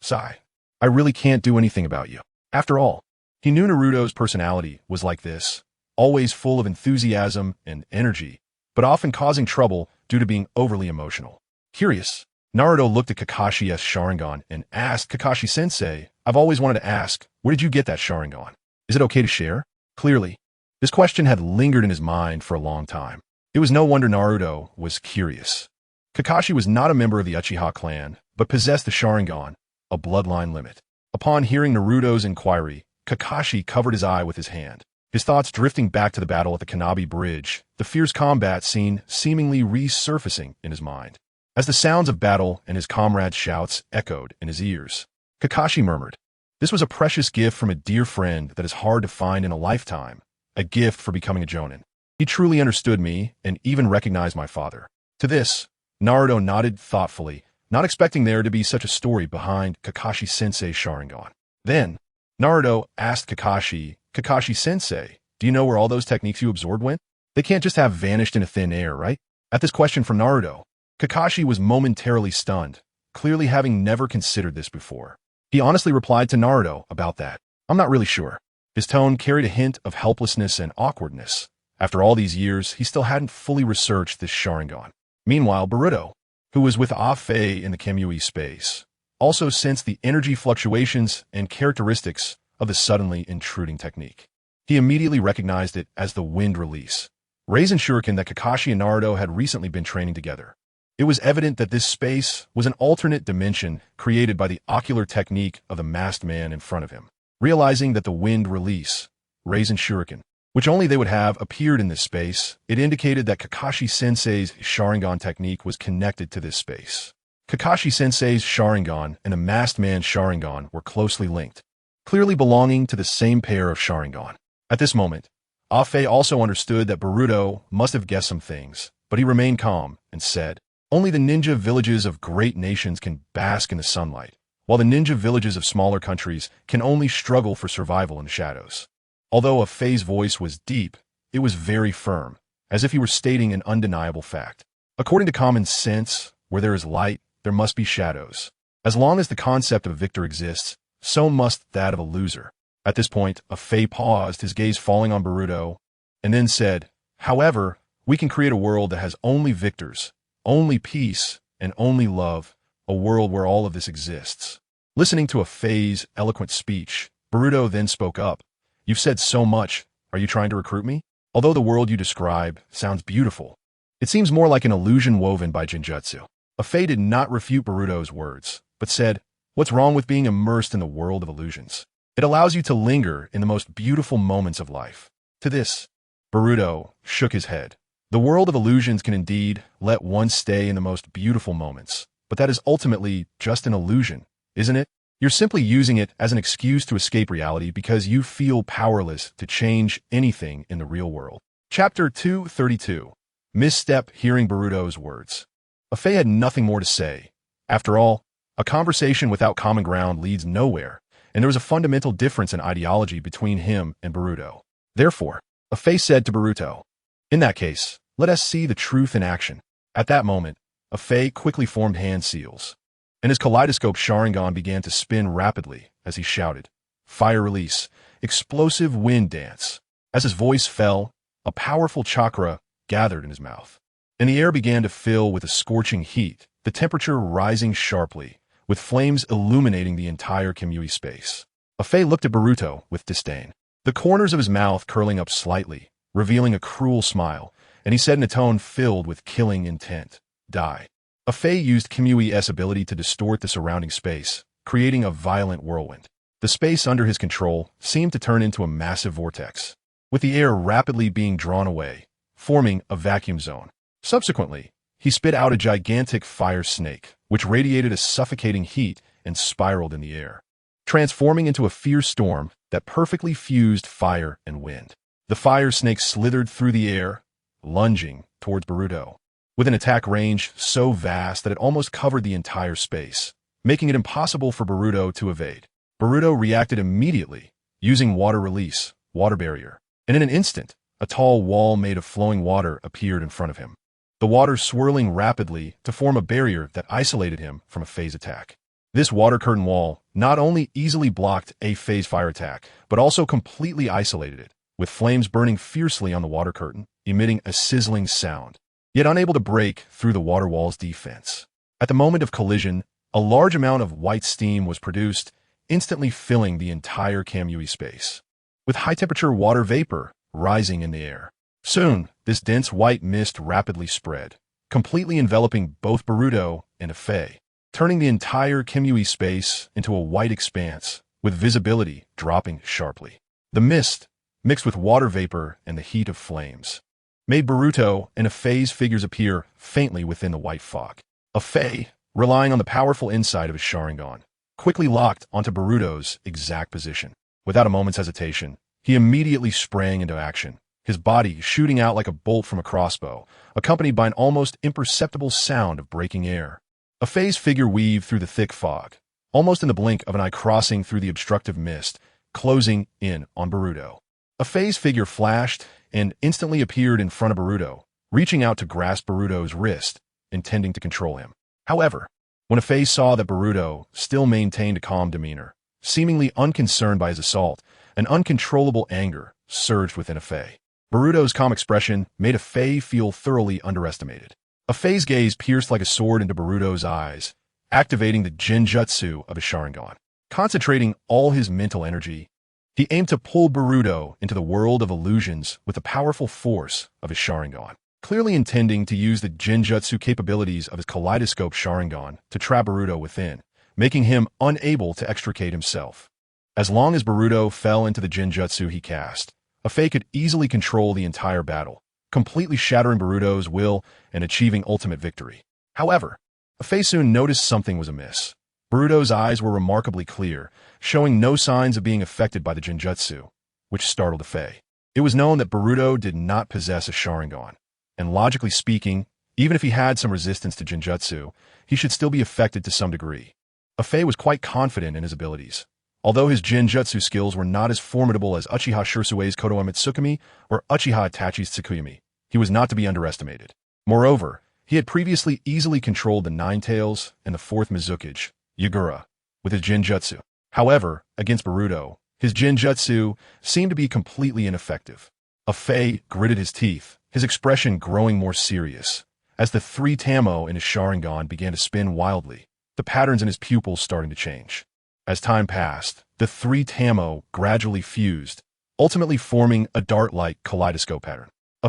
"Sigh. I really can't do anything about you." After all, he knew Naruto's personality was like this, always full of enthusiasm and energy, but often causing trouble due to being overly emotional. Curious, Naruto looked at Kakashi's Sharingan and asked, "Kakashi-sensei, I've always wanted to ask, where did you get that Sharingan? Is it okay to share?" Clearly, this question had lingered in his mind for a long time. It was no wonder Naruto was curious. Kakashi was not a member of the Uchiha clan, but possessed the Sharingan, a bloodline limit. Upon hearing Naruto's inquiry, Kakashi covered his eye with his hand, his thoughts drifting back to the battle at the Kanabi Bridge, the fierce combat scene seemingly resurfacing in his mind. As the sounds of battle and his comrades' shouts echoed in his ears, Kakashi murmured, "This was a precious gift from a dear friend that is hard to find in a lifetime, a gift for becoming a Jonin. He truly understood me and even recognized my father." To this, Naruto nodded thoughtfully, not expecting there to be such a story behind Kakashi-sensei's Sharingan. Then, Naruto asked Kakashi, "Kakashi-sensei, do you know where all those techniques you absorbed went? They can't just have vanished into thin air, right?" At this question from Naruto, Kakashi was momentarily stunned, clearly having never considered this before. He honestly replied to Naruto about that. "I'm not really sure." His tone carried a hint of helplessness and awkwardness. After all these years, he still hadn't fully researched this Sharingan. Meanwhile, Boruto, who was with Ah-Fei in the Kamui space, also sensed the energy fluctuations and characteristics of the suddenly intruding technique. He immediately recognized it as the wind release, Raisin Shuriken that Kakashi and Naruto had recently been training together. It was evident that this space was an alternate dimension created by the ocular technique of the masked man in front of him. Realizing that the wind release, Raisin Shuriken, which only they would have appeared in this space, it indicated that Kakashi-sensei's Sharingan technique was connected to this space. Kakashi-sensei's Sharingan and the masked man's Sharingan were closely linked, clearly belonging to the same pair of Sharingan. At this moment, Ah-Fei also understood that Boruto must have guessed some things, but he remained calm and said, "Only the ninja villages of great nations can bask in the sunlight, while the ninja villages of smaller countries can only struggle for survival in the shadows." Although Ah-Fei's voice was deep, it was very firm, as if he were stating an undeniable fact. According to common sense, where there is light, there must be shadows. As long as the concept of a victor exists, so must that of a loser. At this point, a Fei paused, his gaze falling on Boruto, and then said, "However, we can create a world that has only victors, only peace, and only love, a world where all of this exists." Listening to a Fei's eloquent speech, Boruto then spoke up. "You've said so much. Are you trying to recruit me? Although the world you describe sounds beautiful, it seems more like an illusion woven by Jinjutsu." A Fei did not refute Boruto's words, but said, "What's wrong with being immersed in the world of illusions? It allows you to linger in the most beautiful moments of life." To this, Boruto shook his head. The world of illusions can indeed let one stay in the most beautiful moments, but that is ultimately just an illusion, isn't it? You're simply using it as an excuse to escape reality because you feel powerless to change anything in the real world. Chapter 232. Misstep hearing Boruto's words. A Fei had nothing more to say. After all, a conversation without common ground leads nowhere, and there was a fundamental difference in ideology between him and Boruto. Therefore, a Fei said to Boruto, "In that case, let us see the truth in action." At that moment, a Fei quickly formed hand seals, and his kaleidoscope Sharingan began to spin rapidly as he shouted, "Fire release, explosive wind dance." As his voice fell, a powerful chakra gathered in his mouth, and the air began to fill with a scorching heat, the temperature rising sharply, with flames illuminating the entire Kamui space. A Fei looked at Boruto with disdain, the corners of his mouth curling up slightly, revealing a cruel smile, and he said in a tone filled with killing intent, "Die." A Fei used Kamui's ability to distort the surrounding space, creating a violent whirlwind. The space under his control seemed to turn into a massive vortex, with the air rapidly being drawn away, forming a vacuum zone. Subsequently, he spit out a gigantic fire snake, which radiated a suffocating heat and spiraled in the air, transforming into a fierce storm that perfectly fused fire and wind. The fire snake slithered through the air, lunging towards Boruto, with an attack range so vast that it almost covered the entire space, making it impossible for Boruto to evade. Boruto reacted immediately, using water release, water barrier, and in an instant, a tall wall made of flowing water appeared in front of him, the water swirling rapidly to form a barrier that isolated him from a Fei's attack. This water curtain wall not only easily blocked a Fei's fire attack, but also completely isolated it, with flames burning fiercely on the water curtain, emitting a sizzling sound, yet unable to break through the water wall's defense. At the moment of collision, a large amount of white steam was produced, instantly filling the entire Kamui space, with high-temperature water vapor rising in the air. Soon, this dense white mist rapidly spread, completely enveloping both Boruto and a Fei, turning the entire Kamui space into a white expanse, with visibility dropping sharply. The mist, mixed with water vapor and the heat of flames, made Boruto and a Fei's figures appear faintly within the white fog. A Fei, relying on the powerful insight of his Sharingan, quickly locked onto Boruto's exact position. Without a moment's hesitation, he immediately sprang into action, his body shooting out like a bolt from a crossbow, accompanied by an almost imperceptible sound of breaking air. A Fei's figure weaved through the thick fog, almost in the blink of an eye crossing through the obstructive mist, closing in on Boruto. A Fei's figure flashed and instantly appeared in front of Boruto, reaching out to grasp Boruto's wrist, intending to control him. However, when a Fei saw that Boruto still maintained a calm demeanor, seemingly unconcerned by his assault, an uncontrollable anger surged within a Fei. Boruto's calm expression made a Fei feel thoroughly underestimated. A Fei's gaze pierced like a sword into Boruto's eyes, activating the Genjutsu of his Sharingan. Concentrating all his mental energy, he aimed to pull Boruto into the world of illusions with the powerful force of his Sharingan, clearly intending to use the Genjutsu capabilities of his kaleidoscope Sharingan to trap Boruto within, making him unable to extricate himself. As long as Boruto fell into the Genjutsu he cast, a Fei could easily control the entire battle, completely shattering Boruto's will and achieving ultimate victory. However, a Fei soon noticed something was amiss. Boruto's eyes were remarkably clear, showing no signs of being affected by the Genjutsu, which startled a Fei. It was known that Boruto did not possess a Sharingan, and logically speaking, even if he had some resistance to Genjutsu, he should still be affected to some degree. A Fei was quite confident in his abilities. Although his Genjutsu skills were not as formidable as Uchiha Shursue's Kotoeme Tsukumi or Uchiha Itachi's Tsukuyami, he was not to be underestimated. Moreover, he had previously easily controlled the Nine Tails and the Fourth Mizukage, Yagura, with his Genjutsu. However, against Boruto, His Jinjutsu seemed to be completely ineffective. He gritted his teeth, his expression growing more serious. As the three Tamo in his Sharingan began to spin wildly, the patterns in his pupils starting to change. As time passed, the three Tamo gradually fused, ultimately forming a dart-like kaleidoscope pattern.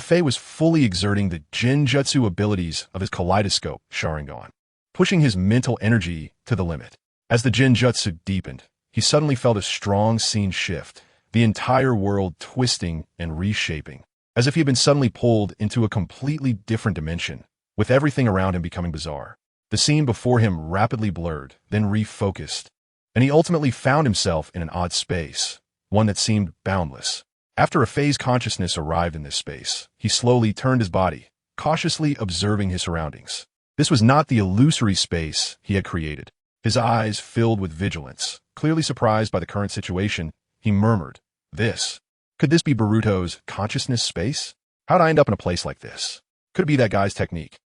He was fully exerting the Jinjutsu abilities of his kaleidoscope Sharingan, pushing his mental energy to the limit. As the Jinjutsu deepened, he suddenly felt a strong scene shift, the entire world twisting and reshaping, as if he had been suddenly pulled into a completely different dimension, with everything around him becoming bizarre. The scene before him rapidly blurred, then refocused, and he ultimately found himself in an odd space, one that seemed boundless. After He's consciousness arrived in this space, he slowly turned his body, cautiously observing his surroundings. This was not the illusory space he had created. His eyes filled with vigilance. Clearly surprised by the current situation, he murmured, Could this be Boruto's consciousness space? How'd I end up in a place like this? Could it be that guy's technique?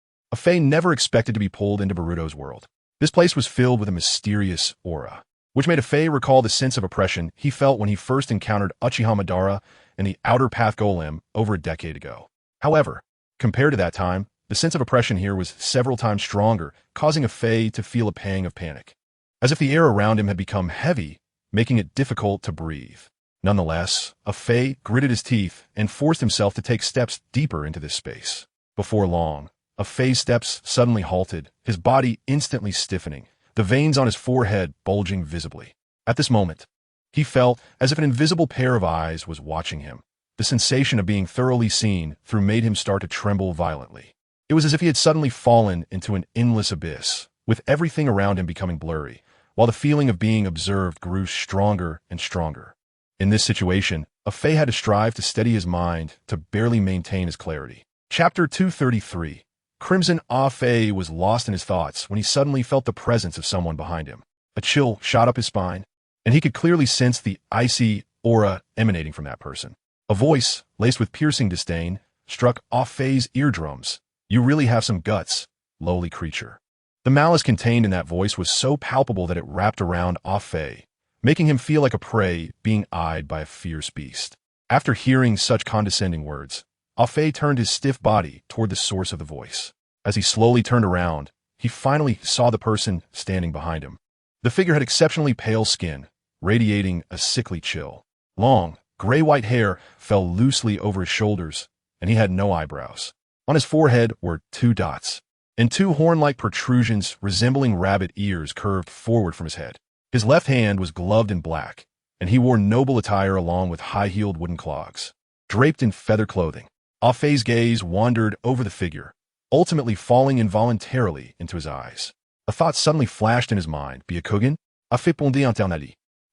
He never expected to be pulled into Boruto's world. This place was filled with a mysterious aura, which made He recall the sense of oppression he felt when he first encountered Uchiha Madara and the Outer Path Golem over a decade ago. However, compared to that time, the sense of oppression here was several times stronger, causing He to feel a pang of panic, as if the air around him had become heavy, making it difficult to breathe. Nonetheless, He gritted his teeth and forced himself to take steps deeper into this space. Before long, He's steps suddenly halted, his body instantly stiffening, the veins on his forehead bulging visibly. At this moment, he felt as if an invisible pair of eyes was watching him. The sensation of being thoroughly seen through made him start to tremble violently. It was as if he had suddenly fallen into an endless abyss, with everything around him becoming blurry, while the feeling of being observed grew stronger and stronger. In this situation, He had to strive to steady his mind to barely maintain his clarity. Chapter 233. Crimson He was lost in his thoughts when he suddenly felt the presence of someone behind him. A chill shot up his spine, and he could clearly sense the icy aura emanating from that person. A voice, laced with piercing disdain, struck He's eardrums. You really have some guts, lowly creature. The malice contained in that voice was so palpable that it wrapped around He, making him feel like a prey being eyed by a fierce beast. After hearing such condescending words, He turned his stiff body toward the source of the voice. As he slowly turned around, he finally saw the person standing behind him. The figure had exceptionally pale skin, radiating a sickly chill. Long, gray-white hair fell loosely over his shoulders, and he had no eyebrows. On his forehead were 2 dots, and 2 horn-like protrusions resembling rabbit ears curved forward from his head. His left hand was gloved in black, and he wore noble attire along with high-heeled wooden clogs. Draped in feather clothing, He's gaze wandered over the figure, ultimately falling involuntarily into his eyes. A thought suddenly flashed in his mind. Byakugan?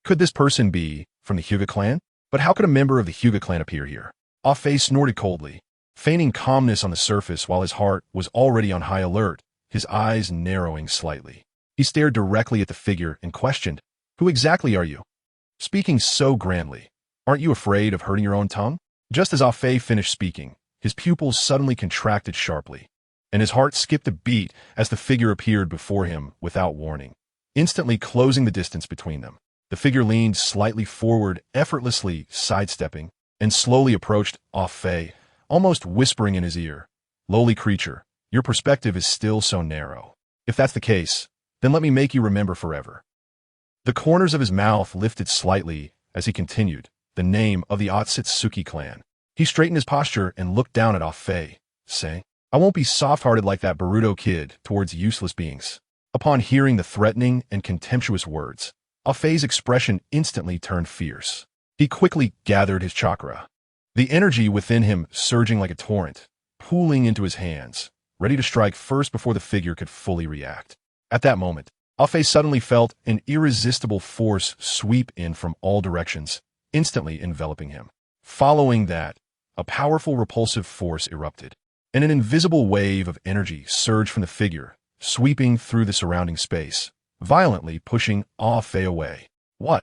Could this person be from the Hyuga clan? But how could a member of the Hyuga clan appear here? He snorted coldly, feigning calmness on the surface while his heart was already on high alert, his eyes narrowing slightly. He stared directly at the figure and questioned, Who exactly are you? Speaking so grandly, aren't you afraid of hurting your own tongue? Just as He finished speaking, his pupils suddenly contracted sharply, and his heart skipped a beat as the figure appeared before him without warning, instantly closing the distance between them. The figure leaned slightly forward, effortlessly sidestepping, and slowly approached He, almost whispering in his ear, Lowly creature, your perspective is still so narrow. If that's the case, then let me make you remember forever. The corners of his mouth lifted slightly as he continued, the name of the Otsutsuki clan. He straightened his posture and looked down at He, saying, I won't be soft-hearted like that Boruto kid towards useless beings. Upon hearing the threatening and contemptuous words, He's expression instantly turned fierce. He quickly gathered his chakra, the energy within him surging like a torrent, pooling into his hands, ready to strike first before the figure could fully react. At that moment, He suddenly felt an irresistible force sweep in from all directions, instantly enveloping him. Following that, a powerful repulsive force erupted, and an invisible wave of energy surged from the figure, sweeping through the surrounding space, violently pushing He away. What?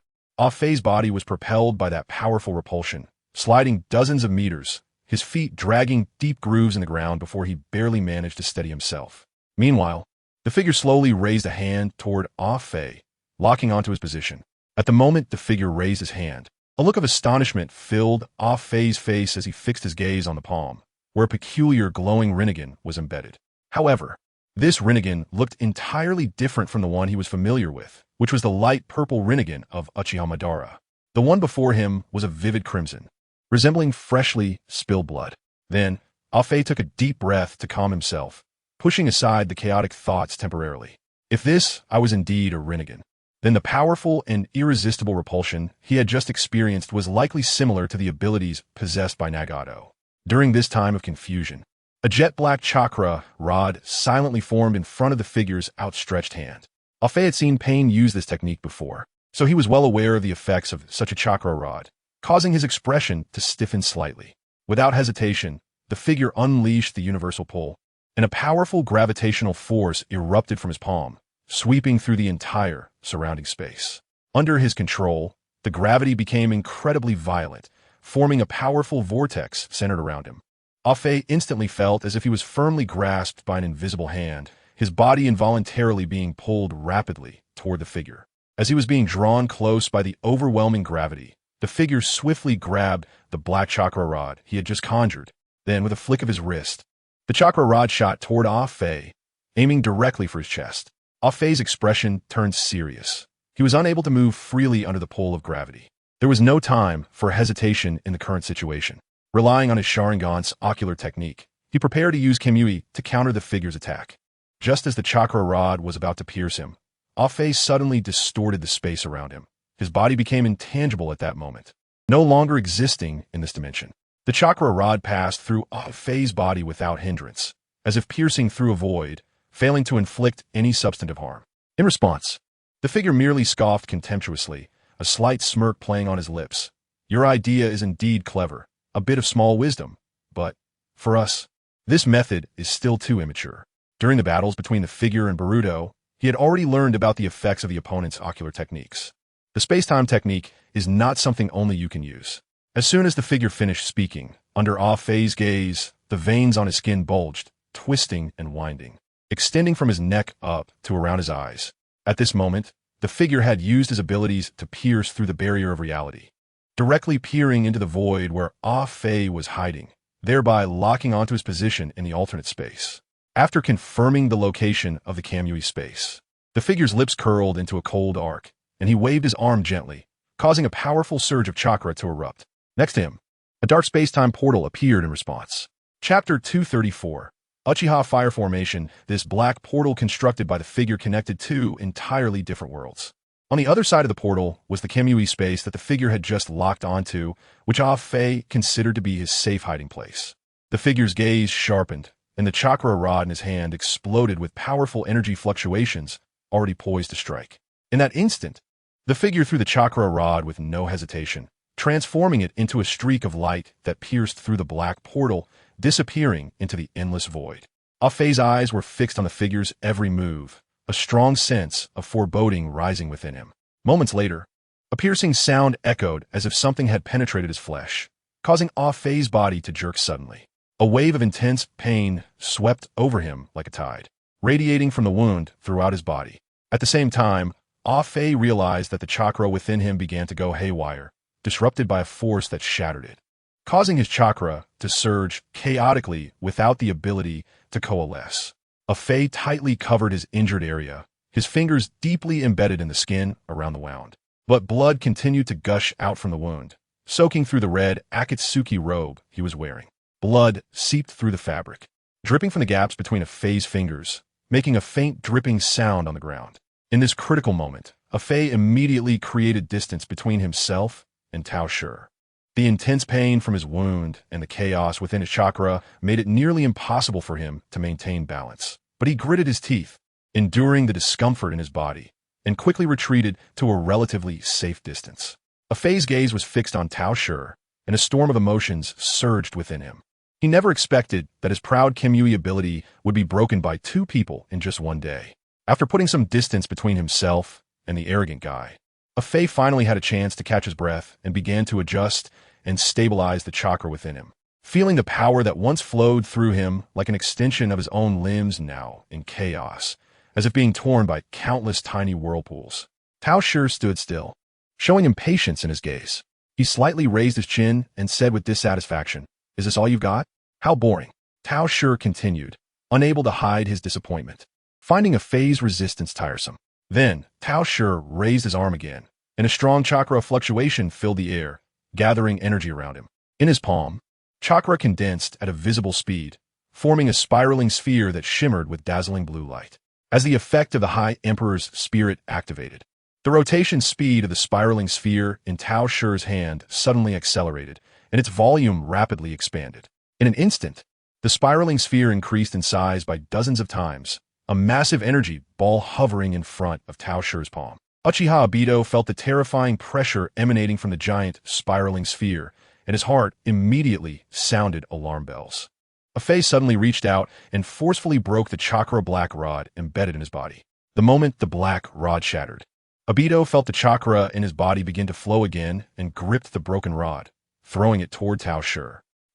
He's body was propelled by that powerful repulsion, sliding dozens of meters, his feet dragging deep grooves in the ground before he barely managed to steady himself. Meanwhile, the figure slowly raised a hand toward He, locking onto his position. At the moment the figure raised his hand, A look of astonishment filled Fei's face as he fixed his gaze on the palm, where a peculiar glowing rinnegan was embedded. However, this rinnegan looked entirely different from the one he was familiar with, which was the light purple rinnegan of Uchiha Madara. The one before him was a vivid crimson, resembling freshly spilled blood. Then, Fei took a deep breath to calm himself, pushing aside the chaotic thoughts temporarily. If this I was indeed a rinnegan, then the powerful and irresistible repulsion he had just experienced was likely similar to the abilities possessed by Nagato. During this time of confusion, a jet-black chakra rod silently formed in front of the figure's outstretched hand. Fei had seen Pain use this technique before, so he was well aware of the effects of such a chakra rod, causing his expression to stiffen slightly. Without hesitation, the figure unleashed the universal pull, and a powerful gravitational force erupted from his palm, sweeping through the entire surrounding space. Under his control, the gravity became incredibly violent, forming a powerful vortex centered around him. Fei instantly felt as if he was firmly grasped by an invisible hand, his body involuntarily being pulled rapidly toward the figure. As he was being drawn close by the overwhelming gravity, the figure swiftly grabbed the black chakra rod he had just conjured. Then, with a flick of his wrist, the chakra rod shot toward Fei, aiming directly for his chest. Fei's expression turned serious. He was unable to move freely under the pull of gravity. There was no time for hesitation in the current situation. Relying on his Sharingan's ocular technique, he prepared to use Kamui to counter the figure's attack. Just as the chakra rod was about to pierce him, Fei suddenly distorted the space around him. His body became intangible at that moment, no longer existing in this dimension. The chakra rod passed through Fei's body without hindrance, as if piercing through a void, failing to inflict any substantive harm. In response, the figure merely scoffed contemptuously, a slight smirk playing on his lips. Your idea is indeed clever, a bit of small wisdom, but, for us, this method is still too immature. During the battles between the figure and Boruto, he had already learned about the effects of the opponent's ocular techniques. The space-time technique is not something only you can use. As soon as the figure finished speaking, under Fei's gaze, the veins on his skin bulged, twisting and winding, extending from his neck up to around his eyes. At this moment, the figure had used his abilities to pierce through the barrier of reality, directly peering into the void where Fei was hiding, thereby locking onto his position in the alternate space. After confirming the location of the Kamui space, the figure's lips curled into a cold arc, and he waved his arm gently, causing a powerful surge of chakra to erupt. Next to him, a dark space-time portal appeared in response. Chapter 234. Uchiha Fire Formation. This black portal constructed by the figure connected two entirely different worlds. On the other side of the portal was the Kamui space that the figure had just locked onto, which Fei considered to be his safe hiding place. The figure's gaze sharpened, and the chakra rod in his hand exploded with powerful energy fluctuations already poised to strike. In that instant, the figure threw the chakra rod with no hesitation, transforming it into a streak of light that pierced through the black portal, disappearing into the endless void. Fei's eyes were fixed on the figure's every move, a strong sense of foreboding rising within him. Moments later, a piercing sound echoed as if something had penetrated his flesh, causing Fei's body to jerk suddenly. A wave of intense pain swept over him like a tide, radiating from the wound throughout his body. At the same time, Fei realized that the chakra within him began to go haywire, disrupted by a force that shattered it, causing his chakra to surge chaotically without the ability to coalesce. Fei tightly covered his injured area, his fingers deeply embedded in the skin around the wound. But blood continued to gush out from the wound, soaking through the red Akatsuki robe he was wearing. Blood seeped through the fabric, dripping from the gaps between Fei's fingers, making a faint dripping sound on the ground. In this critical moment, Fei immediately created distance between himself and Tao Shi. The intense pain from his wound and the chaos within his chakra made it nearly impossible for him to maintain balance. But he gritted his teeth, enduring the discomfort in his body, and quickly retreated to a relatively safe distance. Fei's gaze was fixed on Tao Shi, and a storm of emotions surged within him. He never expected that his proud Kamui ability would be broken by two people in just one day. After putting some distance between himself and the arrogant guy, Fei finally had a chance to catch his breath and began to adjust and stabilize the chakra within him. Feeling the power that once flowed through him like an extension of his own limbs now in chaos, as if being torn by countless tiny whirlpools. Tao Shi stood still, showing impatience in his gaze. He slightly raised his chin and said with dissatisfaction, "Is this all you've got? How boring." Tao Shi continued, unable to hide his disappointment, finding a phase resistance tiresome. Then, Tao Shi raised his arm again, and a strong chakra fluctuation filled the air, gathering energy around him. In his palm, chakra condensed at a visible speed, forming a spiraling sphere that shimmered with dazzling blue light. As the effect of the High Emperor's spirit activated, the rotation speed of the spiraling sphere in Tao Shi's hand suddenly accelerated, and its volume rapidly expanded. In an instant, the spiraling sphere increased in size by dozens of times, a massive energy ball hovering in front of Tao Shi's palm. Uchiha Obito felt the terrifying pressure emanating from the giant spiraling sphere, and his heart immediately sounded alarm bells. A face suddenly reached out and forcefully broke the chakra black rod embedded in his body. The moment the black rod shattered, Obito felt the chakra in his body begin to flow again and gripped the broken rod, throwing it toward Tao Shi.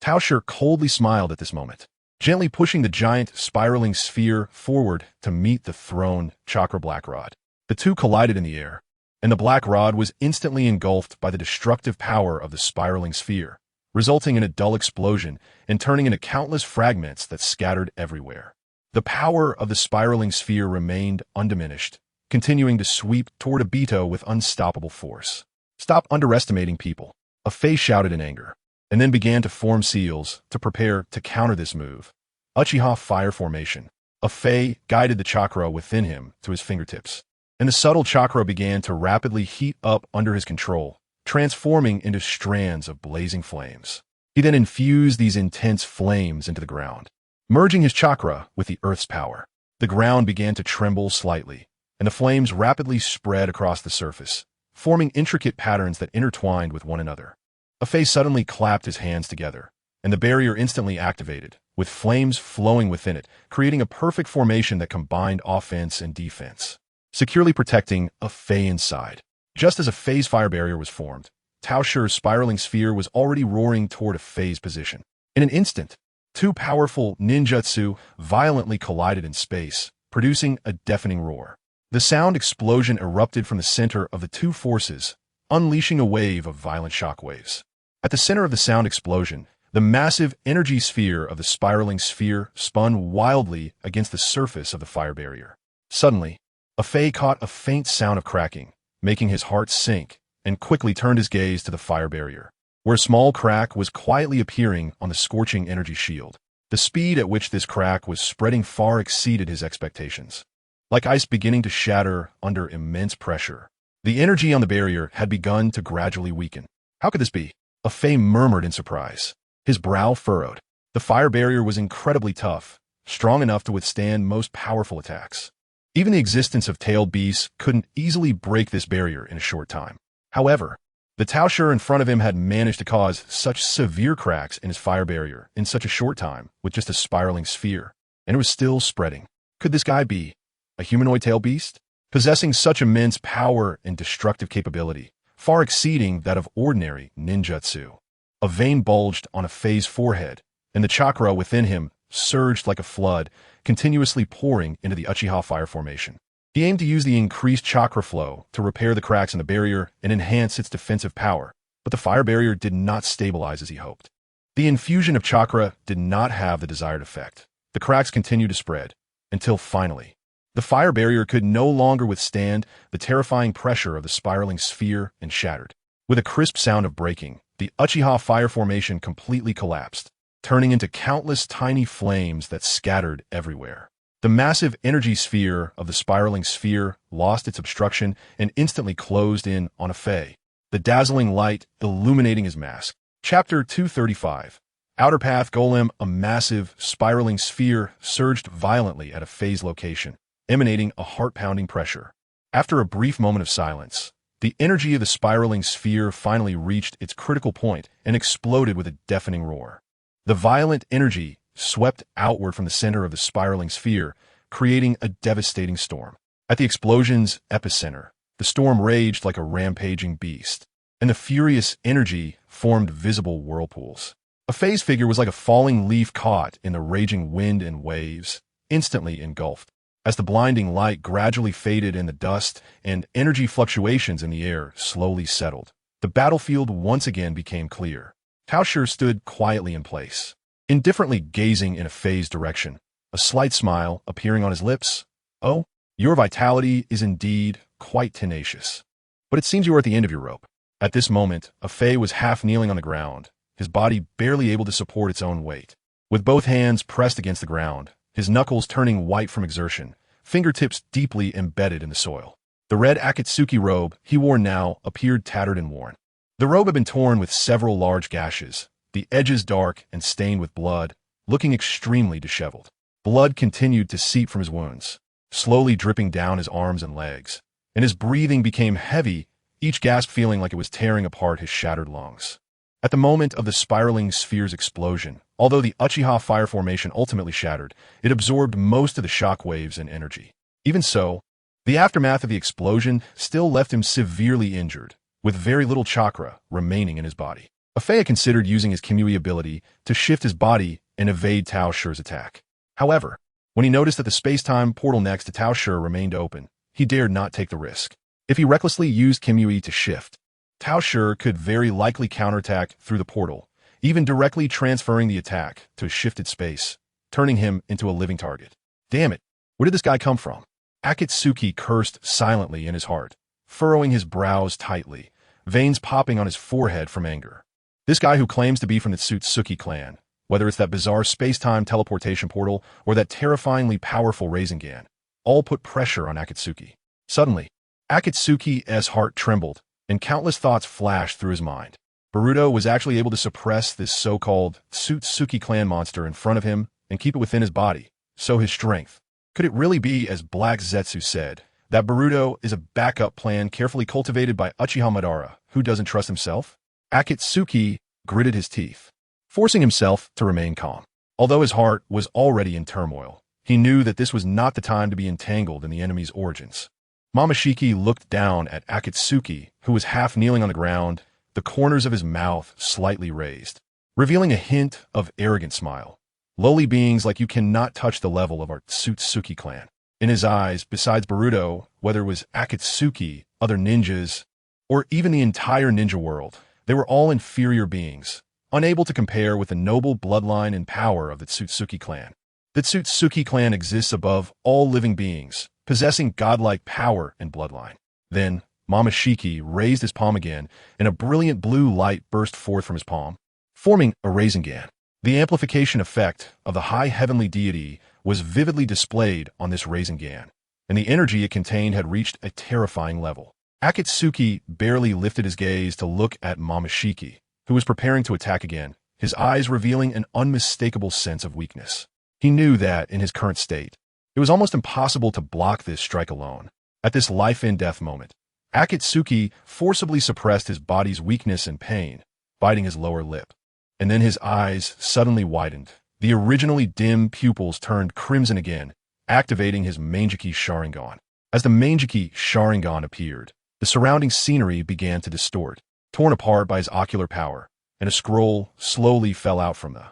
Tao Shi coldly smiled at this moment, gently pushing the giant spiraling sphere forward to meet the thrown chakra black rod. The two collided in the air, and the black rod was instantly engulfed by the destructive power of the spiraling sphere, resulting in a dull explosion and turning into countless fragments that scattered everywhere. The power of the spiraling sphere remained undiminished, continuing to sweep toward Obito with unstoppable force. "Stop underestimating people," a face shouted in anger, and then began to form seals to prepare to counter this move. Uchiha Fire Formation. A Fei guided the chakra within him to his fingertips, and the subtle chakra began to rapidly heat up under his control, transforming into strands of blazing flames. He then infused these intense flames into the ground, merging his chakra with the earth's power. The ground began to tremble slightly, and the flames rapidly spread across the surface, forming intricate patterns that intertwined with one another. Afei suddenly clapped his hands together, and the barrier instantly activated, with flames flowing within it, creating a perfect formation that combined offense and defense, securely protecting Afei inside. Just as Afei's fire barrier was formed, Tao Shi's spiraling sphere was already roaring toward Afei's position. In an instant, two powerful ninjutsu violently collided in space, producing a deafening roar. The sound explosion erupted from the center of the two forces, unleashing a wave of violent shockwaves. At the center of the sound explosion, the massive energy sphere of the spiraling sphere spun wildly against the surface of the fire barrier. Suddenly, Afei caught a faint sound of cracking, making his heart sink, and quickly turned his gaze to the fire barrier, where a small crack was quietly appearing on the scorching energy shield. The speed at which this crack was spreading far exceeded his expectations. Like ice beginning to shatter under immense pressure, the energy on the barrier had begun to gradually weaken. How could this be? Afei murmured in surprise, his brow furrowed. The fire barrier was incredibly tough, strong enough to withstand most powerful attacks. Even the existence of tailed beasts couldn't easily break this barrier in a short time. However, the Tao Shi in front of him had managed to cause such severe cracks in his fire barrier in such a short time with just a spiraling sphere, and it was still spreading. Could this guy be a humanoid tail beast, possessing such immense power and destructive capability, far exceeding that of ordinary ninjutsu? A vein bulged on Afei's forehead, and the chakra within him surged like a flood, continuously pouring into the Uchiha Fire Formation. He aimed to use the increased chakra flow to repair the cracks in the barrier and enhance its defensive power, but the fire barrier did not stabilize as he hoped. The infusion of chakra did not have the desired effect. The cracks continued to spread, until finally, the fire barrier could no longer withstand the terrifying pressure of the spiraling sphere and shattered. With a crisp sound of breaking, the Uchiha Fire Formation completely collapsed, turning into countless tiny flames that scattered everywhere. The massive energy sphere of the spiraling sphere lost its obstruction and instantly closed in on Afei, the dazzling light illuminating his mask. Chapter 235. Outer Path Golem. A massive, spiraling sphere surged violently at Afei's location, emanating a heart-pounding pressure. After a brief moment of silence, the energy of the spiraling sphere finally reached its critical point and exploded with a deafening roar. The violent energy swept outward from the center of the spiraling sphere, creating a devastating storm. At the explosion's epicenter, the storm raged like a rampaging beast, and the furious energy formed visible whirlpools. Afei's figure was like a falling leaf caught in the raging wind and waves, instantly engulfed. As the blinding light gradually faded in the dust and energy fluctuations in the air slowly settled, The battlefield once again became clear. Taosher stood quietly in place, indifferently gazing in a phased direction, a slight smile appearing on his lips. Oh, your vitality is indeed quite tenacious. But it seems you are at the end of your rope. At this moment, Fei was half kneeling on the ground, his body barely able to support its own weight. With both hands pressed against the ground, his knuckles turning white from exertion, fingertips deeply embedded in the soil. The red Akatsuki robe he wore now appeared tattered and worn. The robe had been torn with several large gashes, the edges dark and stained with blood, looking extremely disheveled. Blood continued to seep from his wounds, slowly dripping down his arms and legs, and his breathing became heavy, each gasp feeling like it was tearing apart his shattered lungs. At the moment of the spiraling sphere's explosion, although the Uchiha fire formation ultimately shattered, it absorbed most of the shock waves and energy. Even so, the aftermath of the explosion still left him severely injured, with very little chakra remaining in his body. Afei considered using his Kimui ability to shift his body and evade Taosher's attack. However, when he noticed that the space-time portal next to Taosher remained open, he dared not take the risk. If he recklessly used Kimui to shift, Taosher could very likely counterattack through the portal, even directly transferring the attack to a shifted space, turning him into a living target. Damn it, where did this guy come from? Akatsuki cursed silently in his heart, furrowing his brows tightly, veins popping on his forehead from anger. This guy who claims to be from the Tsutsuki clan, whether it's that bizarre space-time teleportation portal or that terrifyingly powerful Rasengan, all put pressure on Akatsuki. Suddenly, Akatsuki's heart trembled, and countless thoughts flashed through his mind. Boruto was actually able to suppress this so-called Tsutsuki clan monster in front of him and keep it within his body, so his strength. Could it really be, as Black Zetsu said, that Boruto is a backup plan carefully cultivated by Uchiha Madara, who doesn't trust himself? Akatsuki gritted his teeth, forcing himself to remain calm. Although his heart was already in turmoil, he knew that this was not the time to be entangled in the enemy's origins. Momoshiki looked down at Akatsuki, who was half kneeling on the ground, the corners of his mouth slightly raised, revealing a hint of arrogant smile. Lowly beings like you cannot touch the level of our Tsutsuki clan. In his eyes, besides Boruto, whether it was Akatsuki, other ninjas, or even the entire ninja world, they were all inferior beings, unable to compare with the noble bloodline and power of the Tsutsuki clan. The Tsutsuki clan exists above all living beings, possessing godlike power and bloodline. Then, Momoshiki raised his palm again, and a brilliant blue light burst forth from his palm, forming a Rasengan. The amplification effect of the high heavenly deity was vividly displayed on this Rasengan, and the energy it contained had reached a terrifying level. Akatsuki barely lifted his gaze to look at Momoshiki, who was preparing to attack again, his eyes revealing an unmistakable sense of weakness. He knew that, in his current state, it was almost impossible to block this strike alone. At this life-and-death moment, Akatsuki forcibly suppressed his body's weakness and pain, biting his lower lip. And then his eyes suddenly widened. The originally dim pupils turned crimson again, activating his Manjiki Sharingan. As the Manjiki Sharingan appeared, the surrounding scenery began to distort, torn apart by his ocular power, and a scroll slowly fell out from the.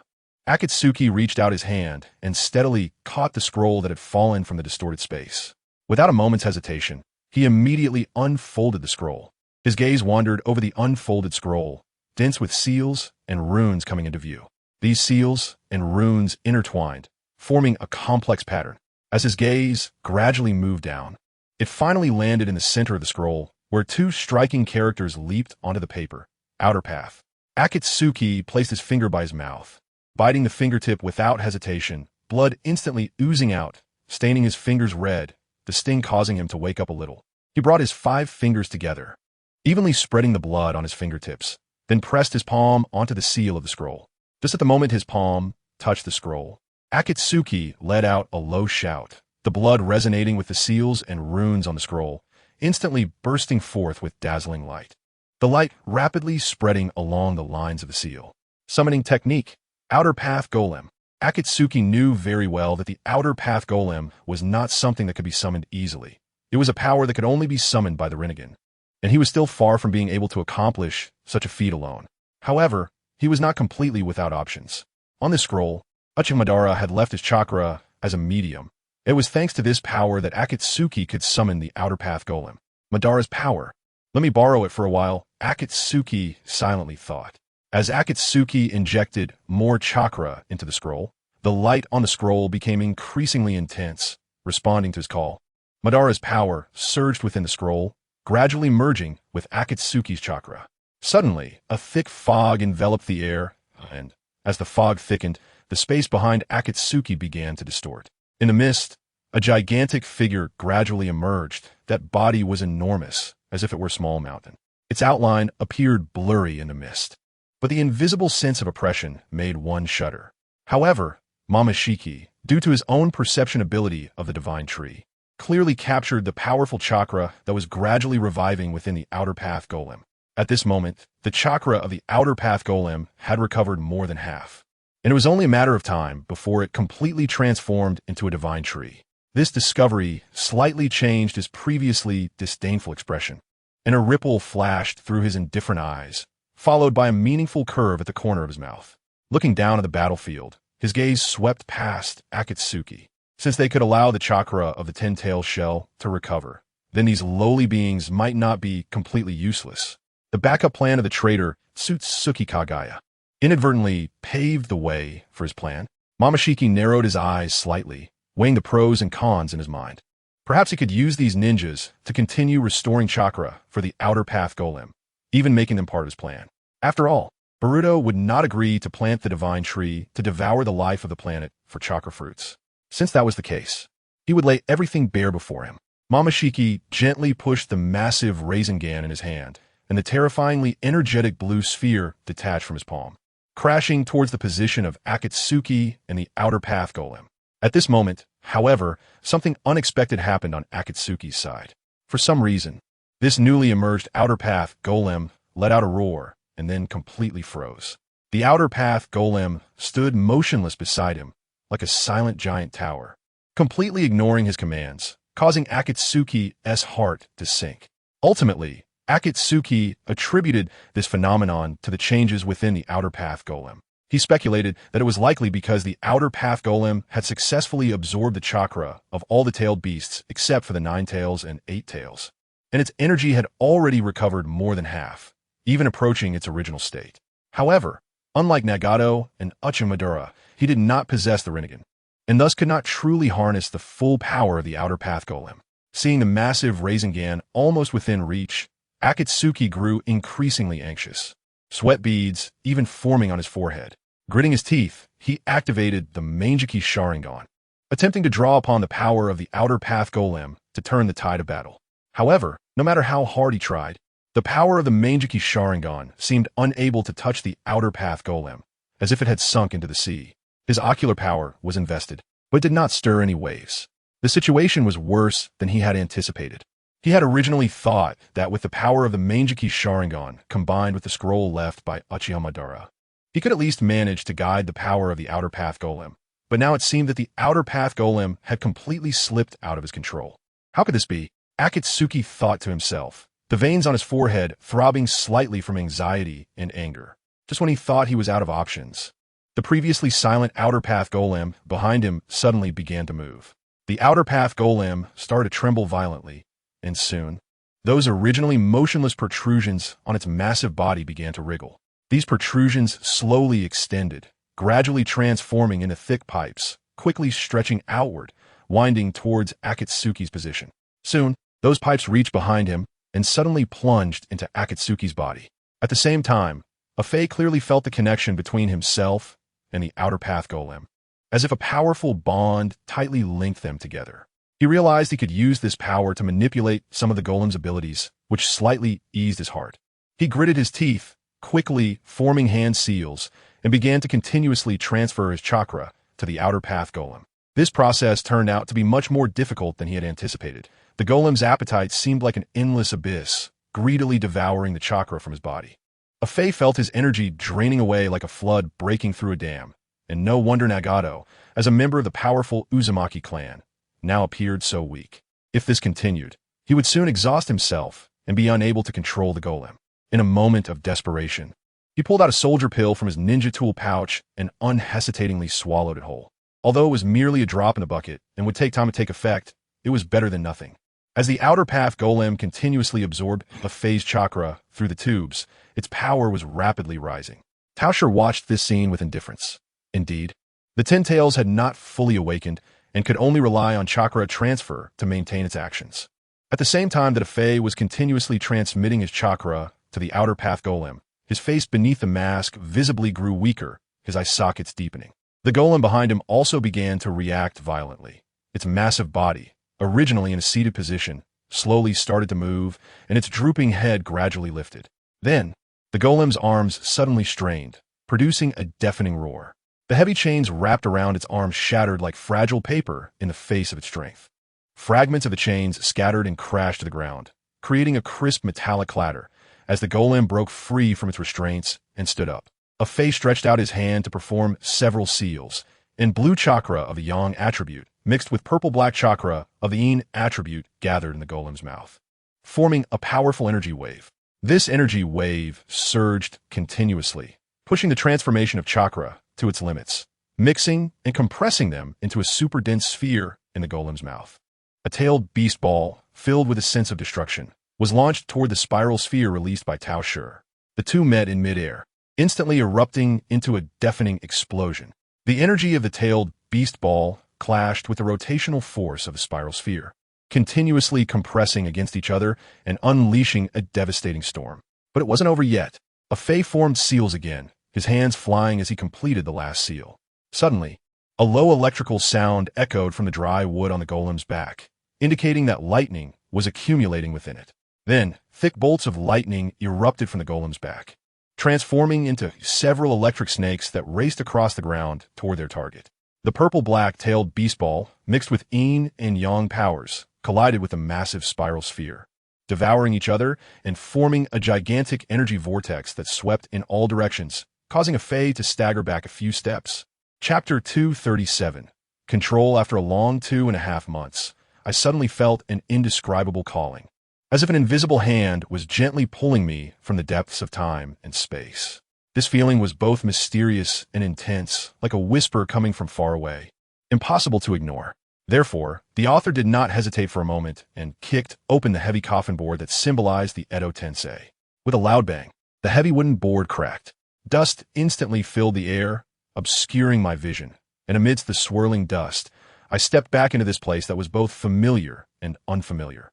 Akatsuki reached out his hand and steadily caught the scroll that had fallen from the distorted space. Without a moment's hesitation, he immediately unfolded the scroll. His gaze wandered over the unfolded scroll, dense with seals and runes coming into view. These seals and runes intertwined, forming a complex pattern. As his gaze gradually moved down, it finally landed in the center of the scroll, where two striking characters leaped onto the paper. Outer path. Akatsuki placed his finger by his mouth, biting the fingertip without hesitation, blood instantly oozing out, staining his fingers red, the sting causing him to wake up a little. He brought his 5 fingers together, evenly spreading the blood on his fingertips, then pressed his palm onto the seal of the scroll. Just at the moment his palm touched the scroll, Akatsuki let out a low shout, the blood resonating with the seals and runes on the scroll, instantly bursting forth with dazzling light. The light rapidly spreading along the lines of the seal. Summoning technique, Outer Path Golem. Akatsuki knew very well that the Outer Path Golem was not something that could be summoned easily. It was a power that could only be summoned by the Rinnegan, and he was still far from being able to accomplish such a feat alone. However, he was not completely without options. On this scroll, Uchiha Madara had left his chakra as a medium. It was thanks to this power that Akatsuki could summon the Outer Path Golem. Madara's power. Let me borrow it for a while Akatsuki silently thought. As Akatsuki injected more chakra into the scroll, the light on the scroll became increasingly intense, responding to his call. Madara's power surged within the scroll, gradually merging with Akatsuki's chakra. Suddenly, a thick fog enveloped the air, and, as the fog thickened, the space behind Akatsuki began to distort. In the mist, a gigantic figure gradually emerged. That body was enormous, as if it were a small mountain. Its outline appeared blurry in the mist, but the invisible sense of oppression made one shudder. However, Momoshiki, due to his own perception ability of the divine tree, clearly captured the powerful chakra that was gradually reviving within the Outer Path Golem. At this moment, the chakra of the Outer Path Golem had recovered more than half, and it was only a matter of time before it completely transformed into a divine tree. This discovery slightly changed his previously disdainful expression, and a ripple flashed through his indifferent eyes, followed by a meaningful curve at the corner of his mouth. Looking down at the battlefield, his gaze swept past Akatsuki. Since they could allow the chakra of the ten-tailed shell to recover, then these lowly beings might not be completely useless. The backup plan of the traitor Tsutsuki Kagaya inadvertently paved the way for his plan. Momoshiki narrowed his eyes slightly, weighing the pros and cons in his mind. Perhaps he could use these ninjas to continue restoring chakra for the Outer Path Golem, even making them part of his plan. After all, Boruto would not agree to plant the divine tree to devour the life of the planet for chakra fruits. Since that was the case, he would lay everything bare before him. Momoshiki gently pushed the massive Rasengan in his hand, and the terrifyingly energetic blue sphere detached from his palm, crashing towards the position of Akatsuki and the Outer Path Golem. At this moment, however, something unexpected happened on Akatsuki's side. For some reason, this newly emerged Outer Path Golem let out a roar and then completely froze. The Outer Path Golem stood motionless beside him, like a silent giant tower, completely ignoring his commands, causing Akatsuki's heart to sink. Ultimately, Akatsuki attributed this phenomenon to the changes within the Outer Path Golem. He speculated that it was likely because the Outer Path Golem had successfully absorbed the chakra of all the tailed beasts except for the 9 tails and 8 tails, and its energy had already recovered more than half, even approaching its original state. However, unlike Nagato and Uchimadura, he did not possess the Rinnegan, and thus could not truly harness the full power of the Outer Path Golem. Seeing the massive Rasengan almost within reach, Akatsuki grew increasingly anxious, sweat beads even forming on his forehead. Gritting his teeth, he activated the Manjiki Sharingan, attempting to draw upon the power of the Outer Path Golem to turn the tide of battle. However, no matter how hard he tried, the power of the Manjiki Sharingan seemed unable to touch the Outer Path Golem, as if it had sunk into the sea. His ocular power was invested, but did not stir any waves. The situation was worse than he had anticipated. He had originally thought that with the power of the Manjiki Sharingan combined with the scroll left by Uchiha Madara, he could at least manage to guide the power of the Outer Path Golem. But now it seemed that the Outer Path Golem had completely slipped out of his control. How could this be? Akatsuki thought to himself, the veins on his forehead throbbing slightly from anxiety and anger. Just when he thought he was out of options, the previously silent Outer Path Golem behind him suddenly began to move. The Outer Path Golem started to tremble violently, and soon, those originally motionless protrusions on its massive body began to wriggle. These protrusions slowly extended, gradually transforming into thick pipes, quickly stretching outward, winding towards Akatsuki's position. Soon, those pipes reached behind him and suddenly plunged into Akatsuki's body. At the same time, Afei clearly felt the connection between himself and the Outer Path Golem, as if a powerful bond tightly linked them together. He realized he could use this power to manipulate some of the golem's abilities, which slightly eased his heart. He gritted his teeth, quickly forming hand seals, and began to continuously transfer his chakra to the Outer Path Golem. This process turned out to be much more difficult than he had anticipated. The golem's appetite seemed like an endless abyss, greedily devouring the chakra from his body. Afei felt his energy draining away like a flood breaking through a dam, and no wonder Nagato, as a member of the powerful Uzumaki clan, now appeared so weak. If this continued, he would soon exhaust himself and be unable to control the golem. In a moment of desperation, he pulled out a soldier pill from his ninja tool pouch and unhesitatingly swallowed it whole. Although it was merely a drop in the bucket and would take time to take effect, it was better than nothing. As the outer path golem continuously absorbed a phase chakra through the tubes, its power was rapidly rising. Taosher watched this scene with indifference. Indeed, the Ten Tails had not fully awakened and could only rely on chakra transfer to maintain its actions. At the same time that Fei was continuously transmitting his chakra to the outer path golem, his face beneath the mask visibly grew weaker, his eye sockets deepening. The golem behind him also began to react violently. Its massive body, originally in a seated position, slowly started to move, and its drooping head gradually lifted. Then, the golem's arms suddenly strained, producing a deafening roar. The heavy chains wrapped around its arms shattered like fragile paper in the face of its strength. Fragments of the chains scattered and crashed to the ground, creating a crisp metallic clatter as the golem broke free from its restraints and stood up. Fei stretched out his hand to perform several seals, and blue chakra of the yang attribute mixed with purple-black chakra of the yin attribute gathered in the golem's mouth, forming a powerful energy wave. This energy wave surged continuously, pushing the transformation of chakra to its limits, mixing and compressing them into a super dense sphere in the golem's mouth. A tailed beast ball, filled with a sense of destruction, was launched toward the spiral sphere released by Taosher. The two met in midair, instantly erupting into a deafening explosion. The energy of the tailed beast ball clashed with the rotational force of the spiral sphere, continuously compressing against each other and unleashing a devastating storm. But it wasn't over yet. Fei formed seals again, his hands flying as he completed the last seal. Suddenly, a low electrical sound echoed from the dry wood on the golem's back, indicating that lightning was accumulating within it. Then, thick bolts of lightning erupted from the golem's back, transforming into several electric snakes that raced across the ground toward their target. The purple-black-tailed beast ball, mixed with yin and yang powers, collided with the massive spiral sphere, devouring each other and forming a gigantic energy vortex that swept in all directions, causing Fei to stagger back a few steps. Chapter 237. Control. After a long 2.5 months, I suddenly felt an indescribable calling, as if an invisible hand was gently pulling me from the depths of time and space. This feeling was both mysterious and intense, like a whisper coming from far away, impossible to ignore. Therefore, the author did not hesitate for a moment and kicked open the heavy coffin board that symbolized the Edo Tensei. With a loud bang, the heavy wooden board cracked. Dust instantly filled the air, obscuring my vision, and amidst the swirling dust, I stepped back into this place that was both familiar and unfamiliar.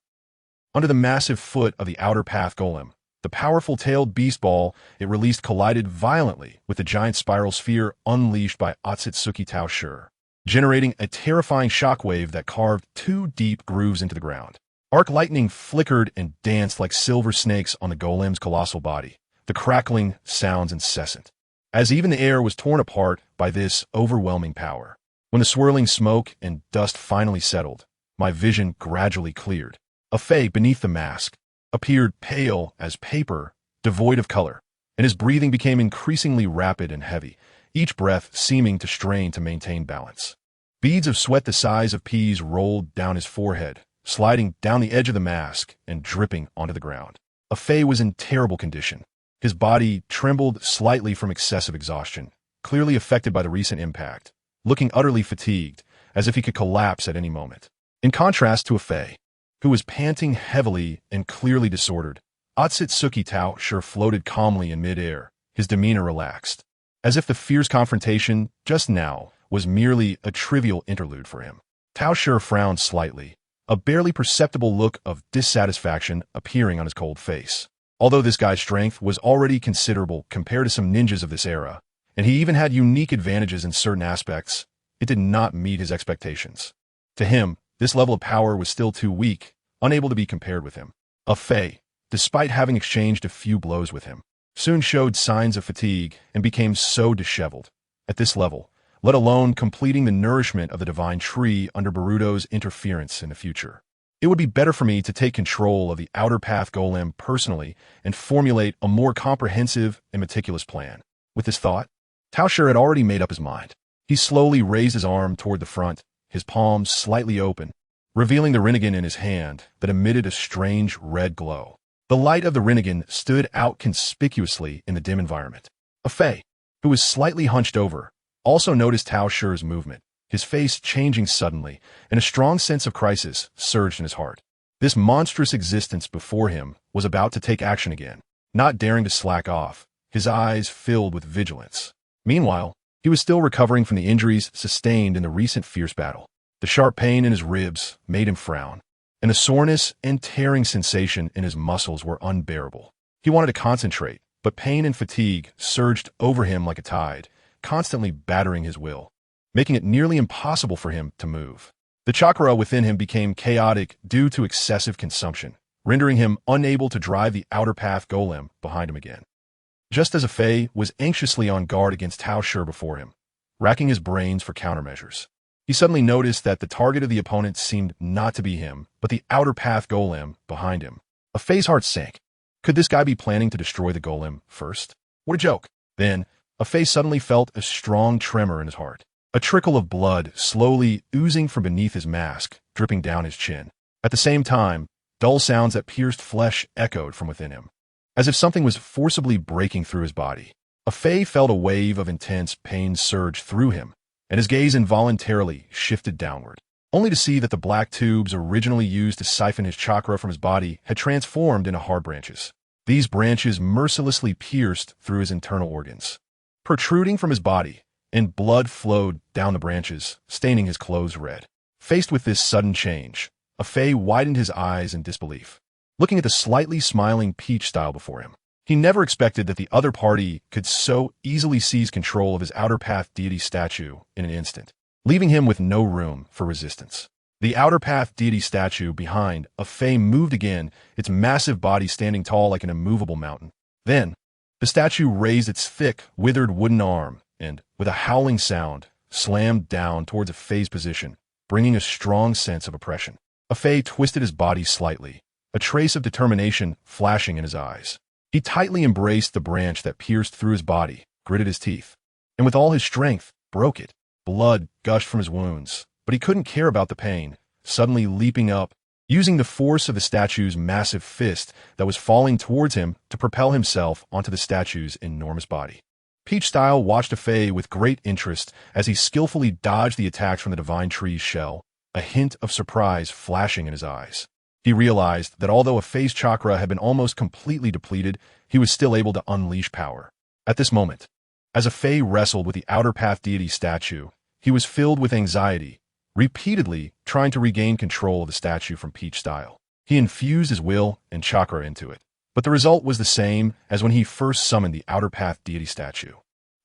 Under the massive foot of the outer path golem, the powerful tailed beast ball it released collided violently with the giant spiral sphere unleashed by Otsutsuki Taosher, generating a terrifying shockwave that carved 2 deep grooves into the ground. Arc lightning flickered and danced like silver snakes on the golem's colossal body, the crackling sounds incessant, as even the air was torn apart by this overwhelming power. When the swirling smoke and dust finally settled, my vision gradually cleared. Fei beneath the mask appeared pale as paper, devoid of color, and his breathing became increasingly rapid and heavy, each breath seeming to strain to maintain balance. Beads of sweat the size of peas rolled down his forehead, sliding down the edge of the mask and dripping onto the ground. Fei was in terrible condition. His body trembled slightly from excessive exhaustion, clearly affected by the recent impact, looking utterly fatigued, as if he could collapse at any moment. In contrast to Fei, who was panting heavily and clearly disordered, Otsutsuki Taosher floated calmly in midair, his demeanor relaxed, as if the fierce confrontation just now was merely a trivial interlude for him. Taosher frowned slightly, a barely perceptible look of dissatisfaction appearing on his cold face. Although this guy's strength was already considerable compared to some ninjas of this era, and he even had unique advantages in certain aspects, it did not meet his expectations. To him, this level of power was still too weak, unable to be compared with him. Fei, despite having exchanged a few blows with him, soon showed signs of fatigue and became so disheveled. At this level, let alone completing the nourishment of the divine tree under Boruto's interference in the future, it would be better for me to take control of the outer path golem personally and formulate a more comprehensive and meticulous plan. With this thought, Taosher had already made up his mind. He slowly raised his arm toward the front, his palms slightly open, revealing the Rinnegan in his hand that emitted a strange red glow. The light of the Rinnegan stood out conspicuously in the dim environment. Fei, who was slightly hunched over, also noticed Taosher's movement, his face changing suddenly, and a strong sense of crisis surged in his heart. This monstrous existence before him was about to take action again, not daring to slack off, his eyes filled with vigilance. Meanwhile, he was still recovering from the injuries sustained in the recent fierce battle. The sharp pain in his ribs made him frown, and the soreness and tearing sensation in his muscles were unbearable. He wanted to concentrate, but pain and fatigue surged over him like a tide, constantly battering his will, making it nearly impossible for him to move. The chakra within him became chaotic due to excessive consumption, rendering him unable to drive the outer path golem behind him again. Just as Fei was anxiously on guard against Tao Shi before him, racking his brains for countermeasures, he suddenly noticed that the target of the opponent seemed not to be him, but the outer path golem behind him. Fei's heart sank. Could this guy be planning to destroy the golem first? What a joke. Then, Fei suddenly felt a strong tremor in his heart. A trickle of blood slowly oozing from beneath his mask, dripping down his chin. At the same time, dull sounds that pierced flesh echoed from within him, as if something was forcibly breaking through his body. Fei felt a wave of intense pain surge through him, and his gaze involuntarily shifted downward, only to see that the black tubes originally used to siphon his chakra from his body had transformed into hard branches. These branches mercilessly pierced through his internal organs, protruding from his body, and blood flowed down the branches, staining his clothes red. Faced with this sudden change, Fei widened his eyes in disbelief, looking at the slightly smiling Peach style before him. He never expected that the other party could so easily seize control of his outer path deity statue in an instant, leaving him with no room for resistance. The outer path deity statue behind Fei moved again, its massive body standing tall like an immovable mountain. Then, the statue raised its thick, withered wooden arm and, with a howling sound, slammed down towards Fei's position, bringing a strong sense of oppression. Fei twisted his body slightly, a trace of determination flashing in his eyes. He tightly embraced the branch that pierced through his body, gritted his teeth, and with all his strength, broke it. Blood gushed from his wounds, but he couldn't care about the pain, suddenly leaping up, using the force of the statue's massive fist that was falling towards him to propel himself onto the statue's enormous body. Peach Style watched Fei with great interest as he skillfully dodged the attacks from the divine tree's shell, a hint of surprise flashing in his eyes. He realized that although Fei's chakra had been almost completely depleted, he was still able to unleash power. At this moment, as Fei wrestled with the outer path deity statue, he was filled with anxiety, repeatedly trying to regain control of the statue from Peach Style. He infused his will and chakra into it, but the result was the same as when he first summoned the outer path deity statue.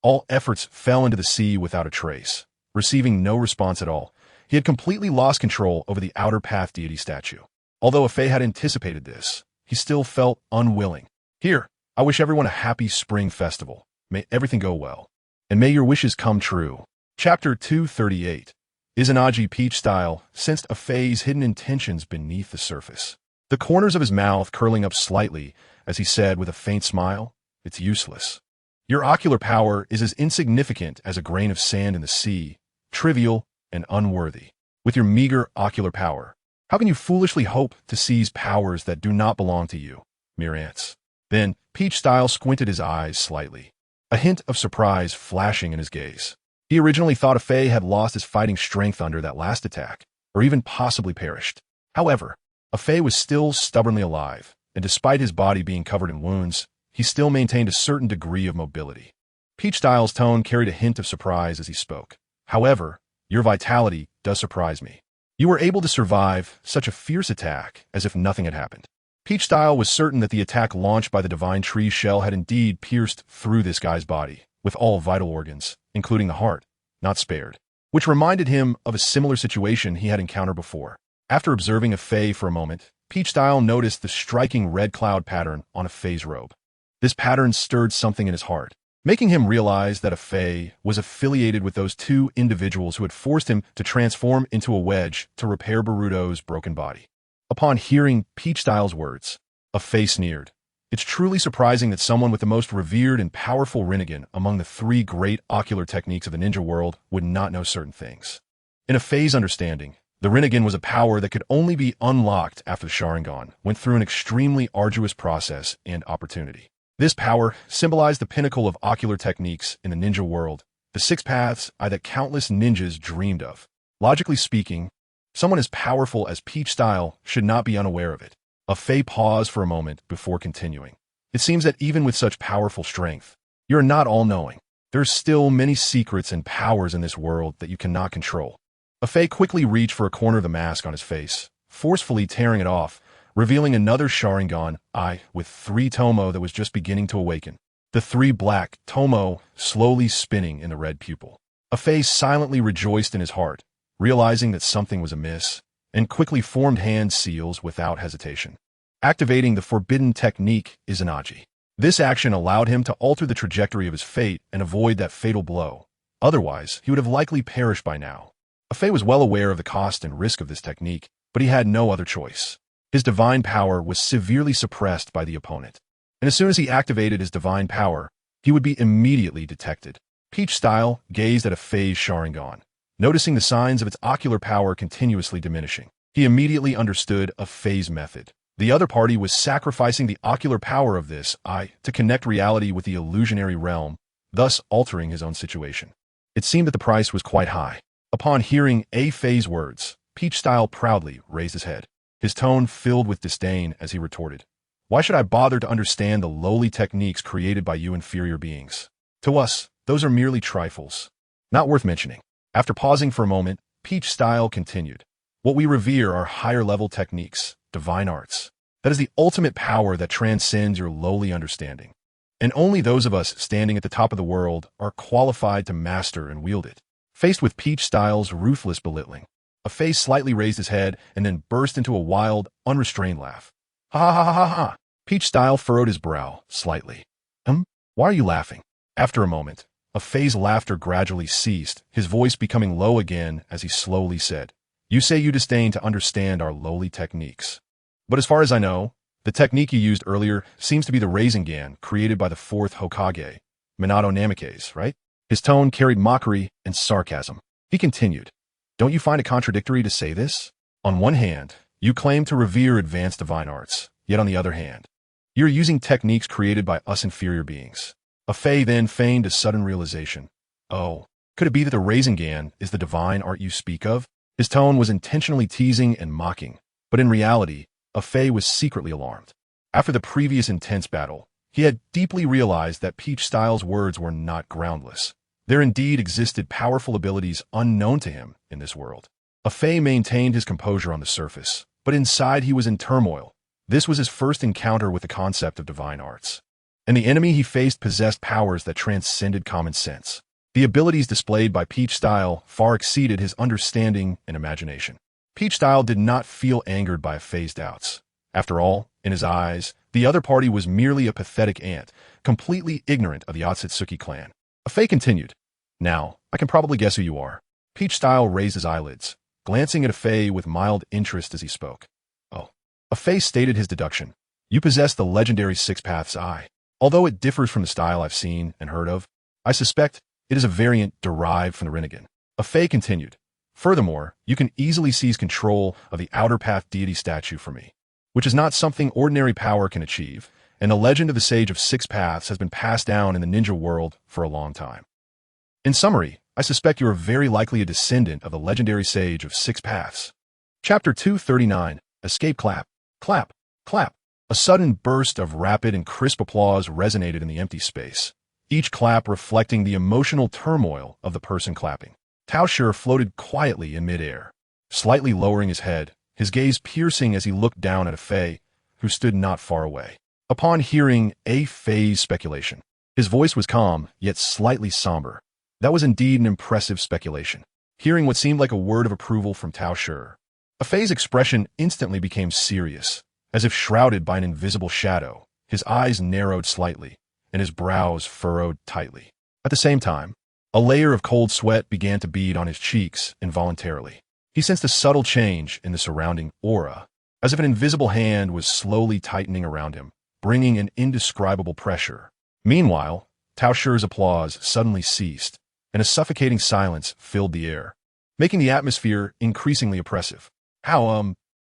All efforts fell into the sea without a trace. Receiving no response at all, he had completely lost control over the outer path deity statue. Although Fei had anticipated this, he still felt unwilling. Here, I wish everyone a happy spring festival. May everything go well, and may your wishes come true. Chapter 238. Izanagi Peach Style sensed Fei's hidden intentions beneath the surface, the corners of his mouth curling up slightly as he said with a faint smile, "It's useless. Your ocular power is as insignificant as a grain of sand in the sea, trivial and unworthy. With your meager ocular power, how can you foolishly hope to seize powers that do not belong to you? Mere ants." Then Peach Style squinted his eyes slightly, a hint of surprise flashing in his gaze. He originally thought Fei had lost his fighting strength under that last attack, or even possibly perished. However, Fei was still stubbornly alive, and despite his body being covered in wounds, he still maintained a certain degree of mobility. Peach Style's tone carried a hint of surprise as he spoke. "However, your vitality does surprise me. You were able to survive such a fierce attack as if nothing had happened." Peach Style was certain that the attack launched by the divine tree shell had indeed pierced through this guy's body, with all vital organs, including the heart, not spared, which reminded him of a similar situation he had encountered before. After observing Fei for a moment, Peach Style noticed the striking red cloud pattern on Fei's robe. This pattern stirred something in his heart, making him realize that Fei was affiliated with those two individuals who had forced him to transform into a wedge to repair Boruto's broken body. Upon hearing Peach Style's words, Fei sneered. It's truly surprising that someone with the most revered and powerful Rinnegan among the three great ocular techniques of the ninja world would not know certain things. In Fei's understanding, the Rinnegan was a power that could only be unlocked after the Sharingan went through an extremely arduous process and opportunity. This power symbolized the pinnacle of ocular techniques in the ninja world, the six paths that countless ninjas dreamed of. Logically speaking, Someone as powerful as Peach Style should not be unaware of it. A Fei paused for a moment before continuing. It seems that even with such powerful strength, you're not all-knowing. There's still many secrets and powers in this world that you cannot control. A Fei quickly reached for a corner of the mask on his face, forcefully tearing it off, revealing another Sharingan eye with 3 Tomo that was just beginning to awaken. The 3 black Tomo slowly spinning in the red pupil. A Fei silently rejoiced in his heart, realizing that something was amiss, and quickly formed hand seals without hesitation. Activating the forbidden technique Izanagi. This action allowed him to alter the trajectory of his fate and avoid that fatal blow. Otherwise, he would have likely perished by now. A Fei was well aware of the cost and risk of this technique, but he had no other choice. His divine power was severely suppressed by the opponent, and as soon as he activated his divine power, he would be immediately detected. Peach Style gazed at a Fei's Sharingan, noticing the signs of its ocular power continuously diminishing. He immediately understood a Fei's method. The other party was sacrificing the ocular power of this eye to connect reality with the illusionary realm, thus altering his own situation. It seemed that the price was quite high. Upon hearing A Fei's words, Peach Style proudly raised his head, his tone filled with disdain as he retorted, "Why should I bother to understand the lowly techniques created by you inferior beings? To us, those are merely trifles, not worth mentioning." After pausing for a moment, Peach Style continued, "What we revere are higher-level techniques, divine arts. That is the ultimate power that transcends your lowly understanding. And only those of us standing at the top of the world are qualified to master and wield it." Faced with Peach Style's ruthless belittling, a Fei slightly raised his head and then burst into a wild, unrestrained laugh. "Ha ha ha ha ha!" Peach Style furrowed his brow slightly. Why are you laughing?" After a moment, a Fei's laughter gradually ceased, his voice becoming low again as he slowly said, "You say you disdain to understand our lowly techniques. But as far as I know, the technique you used earlier seems to be the Rasengan created by the 4th Hokage, Minato Namikaze, right?" His tone carried mockery and sarcasm. He continued, "Don't you find it contradictory to say this? On one hand, you claim to revere advanced divine arts, yet on the other hand, you're using techniques created by us inferior beings." A Fei then feigned a sudden realization. "Oh, could it be that the Rasengan is the divine art you speak of?" His tone was intentionally teasing and mocking, but in reality, a Fei was secretly alarmed. After the previous intense battle, he had deeply realized that Peach Style's words were not groundless. There indeed existed powerful abilities unknown to him in this world. A Fei maintained his composure on the surface, but inside he was in turmoil. This was his first encounter with the concept of divine arts, and the enemy he faced possessed powers that transcended common sense. The abilities displayed by Peach Style far exceeded his understanding and imagination. Peach Style did not feel angered by a Fei's doubts. After all, in his eyes, the other party was merely a pathetic ant, completely ignorant of the Otsutsuki clan. A Fei continued, "Now, I can probably guess who you are." Peach Style raised his eyelids, glancing at a Fei with mild interest as he spoke. "Oh." A Fei stated his deduction. "You possess the legendary Six Paths Eye. Although it differs from the style I've seen and heard of, I suspect it is a variant derived from the Rinnegan." A Fei continued, "Furthermore, you can easily seize control of the Outer Path deity statue for me, which is not something ordinary power can achieve, and the legend of the Sage of Six Paths has been passed down in the ninja world for a long time. In summary, I suspect you are very likely a descendant of the legendary Sage of Six Paths." Chapter 239, Escape Clap. Clap, clap. A sudden burst of rapid and crisp applause resonated in the empty space, each clap reflecting the emotional turmoil of the person clapping. Tao Shi floated quietly in midair, slightly lowering his head, his gaze piercing as he looked down at a Fei, who stood not far away. Upon hearing A Fei's speculation, his voice was calm, yet slightly somber. That was indeed an impressive speculation. Hearing what seemed like a word of approval from Tao Shi, a Fei's expression instantly became serious, as if shrouded by an invisible shadow. His eyes narrowed slightly, and his brows furrowed tightly. At the same time, a layer of cold sweat began to bead on his cheeks involuntarily. He sensed a subtle change in the surrounding aura, as if an invisible hand was slowly tightening around him, bringing an indescribable pressure. Meanwhile, Tao Shi's applause suddenly ceased, and a suffocating silence filled the air, making the atmosphere increasingly oppressive.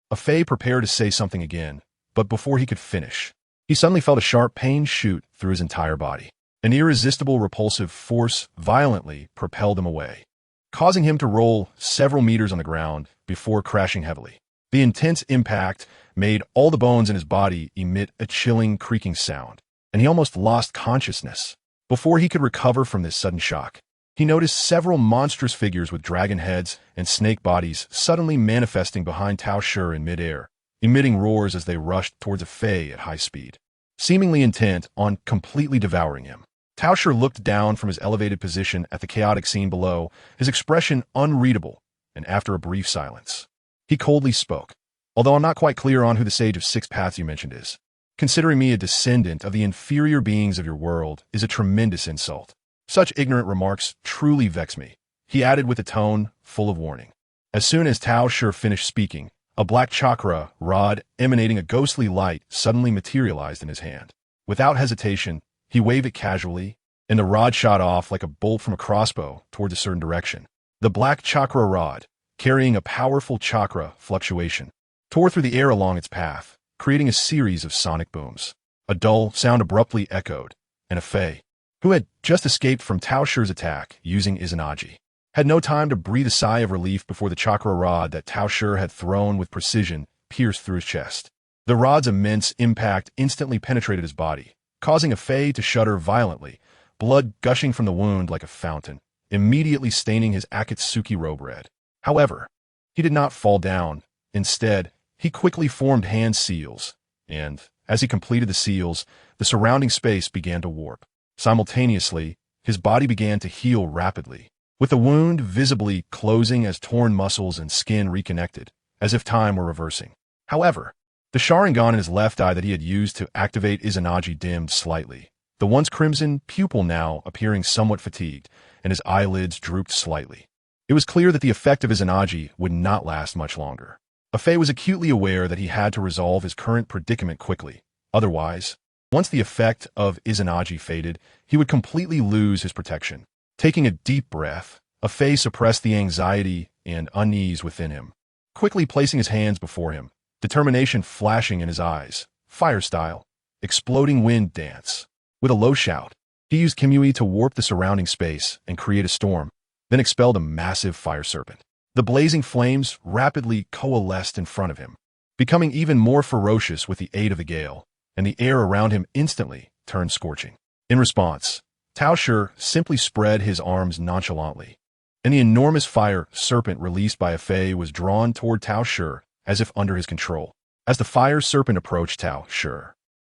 A Fei prepared to say something again, but before he could finish, he suddenly felt a sharp pain shoot through his entire body. An irresistible repulsive force violently propelled him away, causing him to roll several meters on the ground before crashing heavily. The intense impact made all the bones in his body emit a chilling, creaking sound, and he almost lost consciousness. Before he could recover from this sudden shock, he noticed several monstrous figures with dragon heads and snake bodies suddenly manifesting behind Tao Shi in midair, emitting roars as they rushed towards a Fei at high speed. Seemingly intent on completely devouring him, Tao Shi looked down from his elevated position at the chaotic scene below, his expression unreadable, and after a brief silence, he coldly spoke. Although I'm not quite clear on who the Sage of Six Paths you mentioned is, considering me a descendant of the inferior beings of your world is a tremendous insult. Such ignorant remarks truly vex me, he added with a tone full of warning. As soon as Tao Shi finished speaking, a black chakra rod emanating a ghostly light suddenly materialized in his hand. Without hesitation, he waved it casually, and the rod shot off like a bolt from a crossbow towards a certain direction. The black chakra rod, carrying a powerful chakra fluctuation, tore through the air along its path, creating a series of sonic booms. A dull sound abruptly echoed, and a Fei, who had just escaped from Tao Shi's attack using Izanagi, had no time to breathe a sigh of relief before the chakra rod that Tao Shi had thrown with precision pierced through his chest. The rod's immense impact instantly penetrated his body, causing a Fei to shudder violently, blood gushing from the wound like a fountain, immediately staining his Akatsuki robe red. However, he did not fall down. Instead, he quickly formed hand seals, and, as he completed the seals, the surrounding space began to warp. Simultaneously, his body began to heal rapidly, with the wound visibly closing as torn muscles and skin reconnected, as if time were reversing. However, the Sharingan in his left eye that he had used to activate Izanagi dimmed slightly, the once crimson pupil now appearing somewhat fatigued, and his eyelids drooped slightly. It was clear that the effect of Izanagi would not last much longer. Fei was acutely aware that he had to resolve his current predicament quickly. Otherwise, once the effect of Izanagi faded, he would completely lose his protection. Taking a deep breath, Fei suppressed the anxiety and unease within him, quickly placing his hands before him, determination flashing in his eyes, fire style, exploding wind dance. With a low shout, he used Kimui to warp the surrounding space and create a storm, then expelled a massive fire serpent. The blazing flames rapidly coalesced in front of him, becoming even more ferocious with the aid of the gale, and the air around him instantly turned scorching. In response, Tao Shi simply spread his arms nonchalantly, and the enormous fire serpent released by Fei was drawn toward Tao Shi as if under his control. As the fire serpent approached Tao Shi,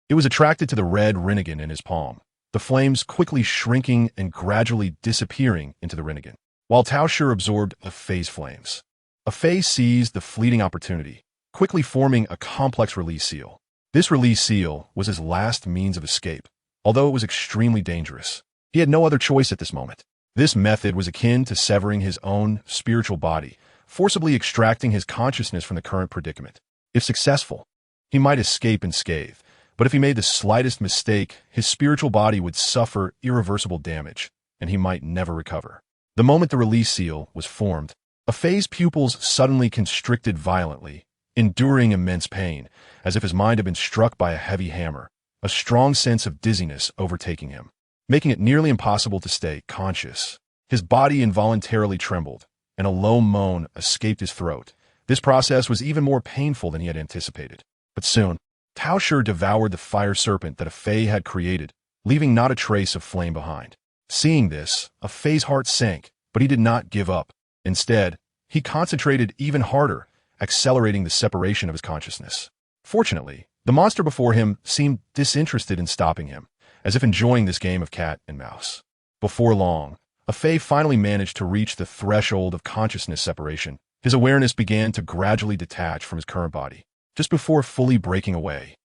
it was attracted to the red Rinnegan in his palm, the flames quickly shrinking and gradually disappearing into the Rinnegan. While Tao Shi absorbed Fei's flames, Fei seized the fleeting opportunity, quickly forming a complex release seal. This release seal was his last means of escape, although it was extremely dangerous. He had no other choice at this moment. This method was akin to severing his own spiritual body, forcibly extracting his consciousness from the current predicament. If successful, he might escape unscathed, but if he made the slightest mistake, his spiritual body would suffer irreversible damage, and he might never recover. The moment the release seal was formed, Fei's pupils suddenly constricted violently, enduring immense pain, as if his mind had been struck by a heavy hammer, a strong sense of dizziness overtaking him, making it nearly impossible to stay conscious. His body involuntarily trembled, and a low moan escaped his throat. This process was even more painful than he had anticipated. But soon, Tao Shi devoured the fire serpent that Fei had created, leaving not a trace of flame behind. Seeing this, Fei's heart sank, but he did not give up. Instead, he concentrated even harder, accelerating the separation of his consciousness. Fortunately, the monster before him seemed disinterested in stopping him, as if enjoying this game of cat and mouse. Before long, Fei finally managed to reach the threshold of consciousness separation. His awareness began to gradually detach from his current body, just before fully breaking away.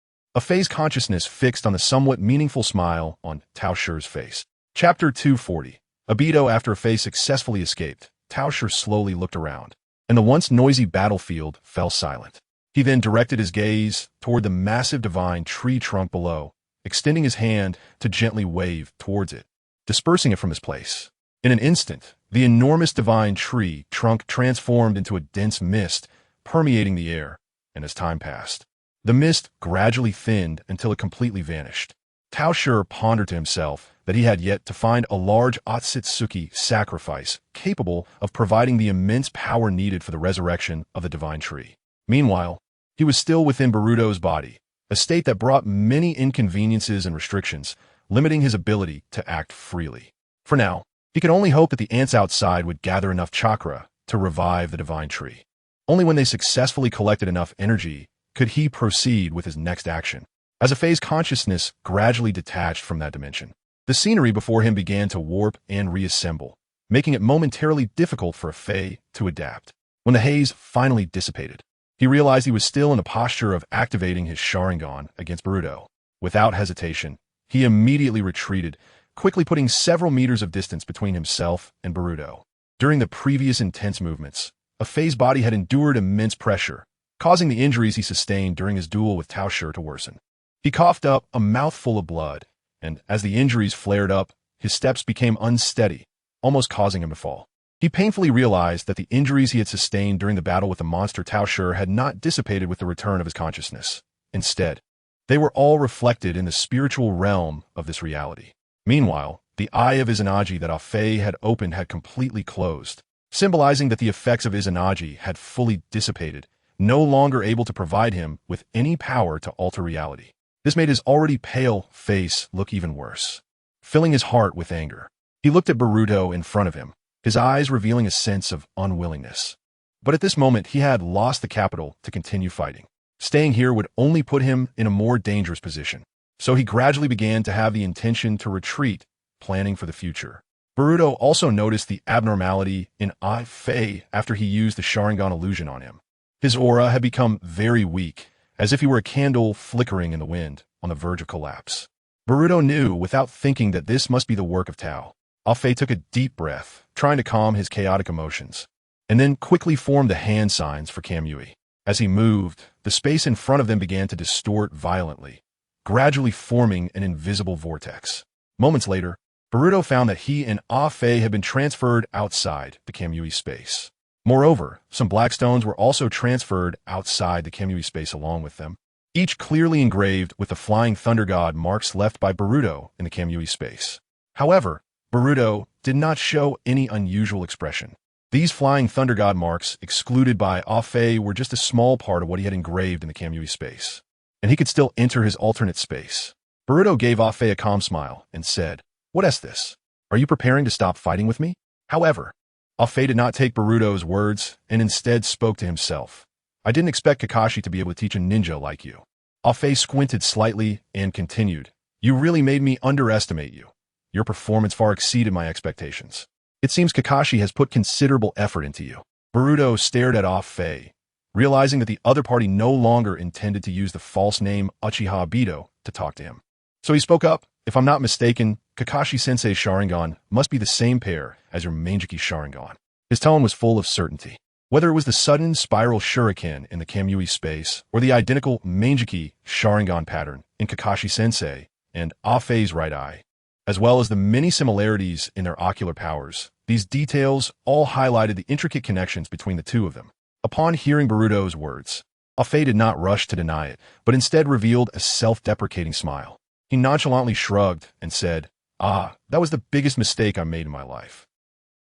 Fei's consciousness fixed on the somewhat meaningful smile on Tao Shi's face. Chapter 240. Obito. After Fei successfully escaped, Tao Shi slowly looked around, and the once noisy battlefield fell silent. He then directed his gaze toward the massive divine tree trunk below, extending his hand to gently wave towards it, dispersing it from his place. In an instant, the enormous divine tree trunk transformed into a dense mist, permeating the air, and as time passed, the mist gradually thinned until it completely vanished. Tao Shi pondered to himself, that he had yet to find a large Otsutsuki sacrifice capable of providing the immense power needed for the resurrection of the divine tree. Meanwhile, he was still within Boruto's body, a state that brought many inconveniences and restrictions, limiting his ability to act freely. For now, he could only hope that the ants outside would gather enough chakra to revive the divine tree. Only when they successfully collected enough energy could he proceed with his next action. As Afei's consciousness gradually detached from that dimension, the scenery before him began to warp and reassemble, making it momentarily difficult for Afei to adapt. When the haze finally dissipated, he realized he was still in a posture of activating his Sharingan against Boruto. Without hesitation, he immediately retreated, quickly putting several meters of distance between himself and Boruto. During the previous intense movements, Afei's body had endured immense pressure, causing the injuries he sustained during his duel with Tao Shi to worsen. He coughed up a mouthful of blood, and as the injuries flared up, his steps became unsteady, almost causing him to fall. He painfully realized that the injuries he had sustained during the battle with the monster Tao Shi had not dissipated with the return of his consciousness. Instead, they were all reflected in the spiritual realm of this reality. Meanwhile, the eye of Izanagi that Afei had opened had completely closed, symbolizing that the effects of Izanagi had fully dissipated, no longer able to provide him with any power to alter reality. This made his already pale face look even worse. Filling his heart with anger, he looked at Boruto in front of him, his eyes revealing a sense of unwillingness. But at this moment, he had lost the capital to continue fighting. Staying here would only put him in a more dangerous position. So he gradually began to have the intention to retreat, planning for the future. Boruto also noticed the abnormality in Afei after he used the Sharingan illusion on him. His aura had become very weak, as if he were a candle flickering in the wind, on the verge of collapse. Boruto knew without thinking that this must be the work of Tao. Afei took a deep breath, trying to calm his chaotic emotions, and then quickly formed the hand signs for Kamui. As he moved, the space in front of them began to distort violently, gradually forming an invisible vortex. Moments later, Boruto found that he and Afei had been transferred outside the Kamui space. Moreover, some black stones were also transferred outside the Kamui space along with them, each clearly engraved with the flying thunder god marks left by Boruto in the Kamui space. However, Boruto did not show any unusual expression. These flying thunder god marks excluded by Afei were just a small part of what he had engraved in the Kamui space, and he could still enter his alternate space. Boruto gave Afei a calm smile and said, "What is this? Are you preparing to stop fighting with me?" However, Afei did not take Boruto's words and instead spoke to himself. "I didn't expect Kakashi to be able to teach a ninja like you." Afei squinted slightly and continued, "You really made me underestimate you. Your performance far exceeded my expectations. It seems Kakashi has put considerable effort into you." Boruto stared at Afei, realizing that the other party no longer intended to use the false name Uchiha Obito to talk to him. So he spoke up, "If I'm not mistaken, Kakashi-sensei's Sharingan must be the same pair as your Manjiki Sharingan." His tone was full of certainty. Whether it was the sudden spiral shuriken in the Kamui space or the identical Manjiki Sharingan pattern in Kakashi-sensei and Afei's right eye, as well as the many similarities in their ocular powers, these details all highlighted the intricate connections between the two of them. Upon hearing Boruto's words, Afei did not rush to deny it, but instead revealed a self-deprecating smile. He nonchalantly shrugged and said, "Ah, that was the biggest mistake I made in my life."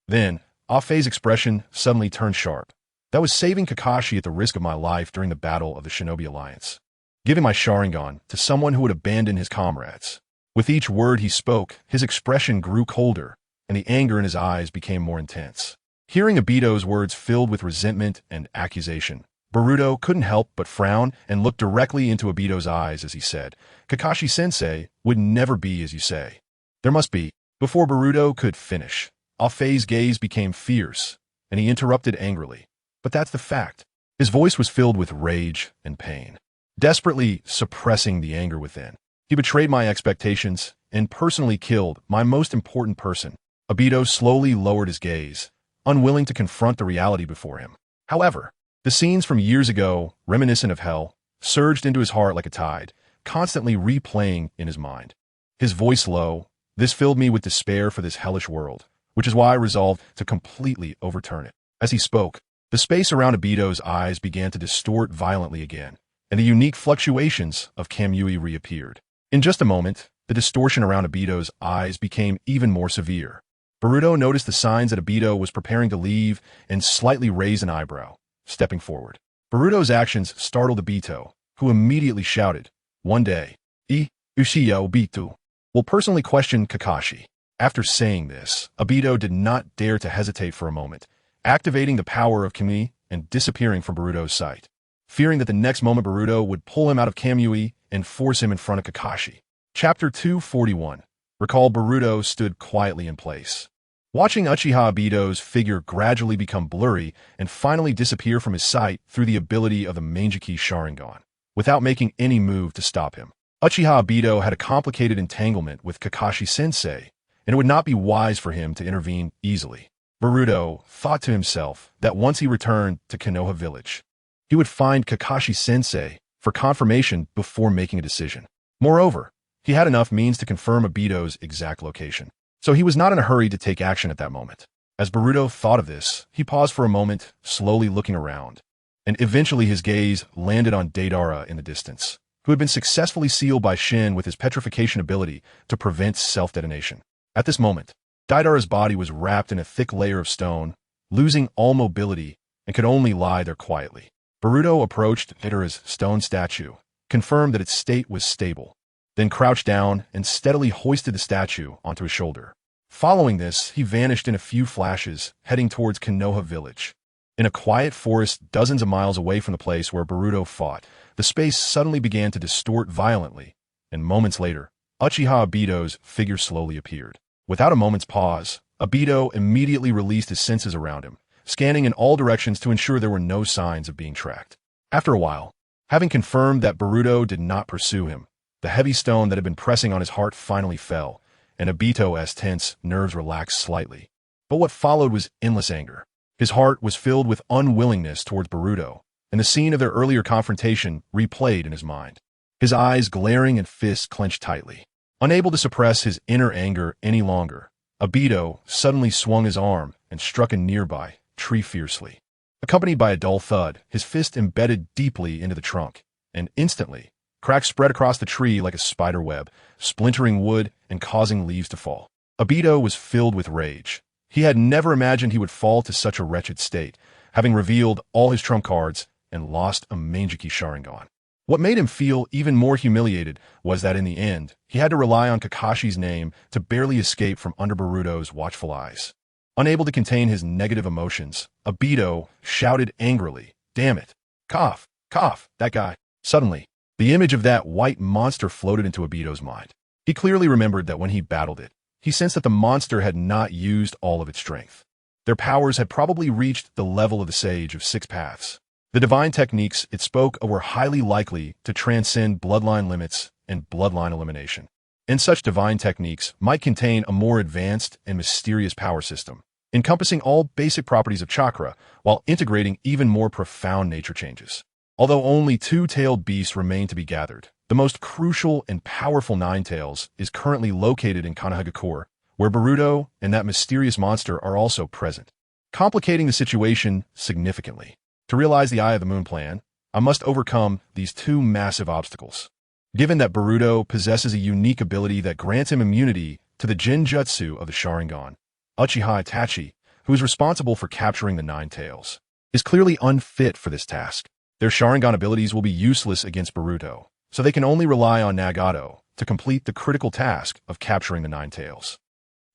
Then, Afei's expression suddenly turned sharp. "That was saving Kakashi at the risk of my life during the battle of the Shinobi Alliance. Giving my Sharingan to someone who would abandon his comrades." With each word he spoke, his expression grew colder, and the anger in his eyes became more intense. Hearing Obito's words filled with resentment and accusation, Boruto couldn't help but frown and look directly into Obito's eyes as he said, "Kakashi-sensei would never be as you say." There must be. Before Boruto could finish, Afei's gaze became fierce, and he interrupted angrily. "But that's the fact." His voice was filled with rage and pain, desperately suppressing the anger within. "He betrayed my expectations and personally killed my most important person." Obito slowly lowered his gaze, unwilling to confront the reality before him. However, the scenes from years ago, reminiscent of hell, surged into his heart like a tide, constantly replaying in his mind. His voice low, "This filled me with despair for this hellish world, which is why I resolved to completely overturn it." As he spoke, the space around Obito's eyes began to distort violently again, and the unique fluctuations of Kamui reappeared. In just a moment, The distortion around Obito's eyes became even more severe. Boruto noticed the signs that Obito was preparing to leave and slightly raised an eyebrow, stepping forward. Boruto's actions startled Obito, who immediately shouted, "One day, Ushiya Obito will personally question Kakashi." After saying this, Obito did not dare to hesitate for a moment, activating the power of Kamui and disappearing from Boruto's sight, fearing that the next moment Boruto would pull him out of Kamui and force him in front of Kakashi. Chapter 241. Recall Boruto stood quietly in place, watching Uchiha Obito's figure gradually become blurry and finally disappear from his sight through the ability of the Mangekyo Sharingan, without making any move to stop him. Uchiha Obito had a complicated entanglement with Kakashi-sensei, and it would not be wise for him to intervene easily. Boruto thought to himself that once he returned to Konoha village, he would find Kakashi-sensei for confirmation before making a decision. Moreover, he had enough means to confirm Obito's exact location, so he was not in a hurry to take action at that moment. As Boruto thought of this, he paused for a moment, slowly looking around, and eventually his gaze landed on Deidara in the distance, who had been successfully sealed by Shin with his petrification ability to prevent self-detonation. At this moment, Deidara's body was wrapped in a thick layer of stone, losing all mobility, and could only lie there quietly. Boruto approached Deidara's stone statue, confirmed that its state was stable, then crouched down and steadily hoisted the statue onto his shoulder. Following this, he vanished in a few flashes, heading towards Konoha village. In a quiet forest dozens of miles away from the place where Boruto fought, the space suddenly began to distort violently, and moments later, Uchiha Obito's figure slowly appeared. Without a moment's pause, Obito immediately released his senses around him, scanning in all directions to ensure there were no signs of being tracked. After a while, having confirmed that Boruto did not pursue him, the heavy stone that had been pressing on his heart finally fell, and Obito's tense nerves relaxed slightly. But what followed was endless anger. His heart was filled with unwillingness towards Boruto, and the scene of their earlier confrontation replayed in his mind. His eyes glaring and fists clenched tightly. Unable to suppress his inner anger any longer, Obito suddenly swung his arm and struck a nearby tree fiercely. Accompanied by a dull thud, his fist embedded deeply into the trunk, and instantly, cracks spread across the tree like a spider web, splintering wood and causing leaves to fall. Obito was filled with rage. He had never imagined he would fall to such a wretched state, having revealed all his trump cards and lost a Mangekyo Sharingan. What made him feel even more humiliated was that in the end, he had to rely on Kakashi's name to barely escape from under Boruto's watchful eyes. Unable to contain his negative emotions, Obito shouted angrily, "Damn it! Cough! Cough! That guy!" Suddenly, the image of that white monster floated into Obito's mind. He clearly remembered that when he battled it, he sensed that the monster had not used all of its strength. Their powers had probably reached the level of the Sage of Six Paths. The divine techniques it spoke of were highly likely to transcend bloodline limits and bloodline elimination. And such divine techniques might contain a more advanced and mysterious power system, encompassing all basic properties of chakra while integrating even more profound nature changes. Although only two-tailed beasts remain to be gathered, the most crucial and powerful Nine-Tails is currently located in Konohagakure, where Boruto and that mysterious monster are also present, complicating the situation significantly. To realize the Eye of the Moon plan, I must overcome these two massive obstacles. Given that Boruto possesses a unique ability that grants him immunity to the Genjutsu of the Sharingan, Uchiha Itachi, who is responsible for capturing the Nine-Tails, is clearly unfit for this task. Their Sharingan abilities will be useless against Boruto, so they can only rely on Nagato to complete the critical task of capturing the Nine-Tails.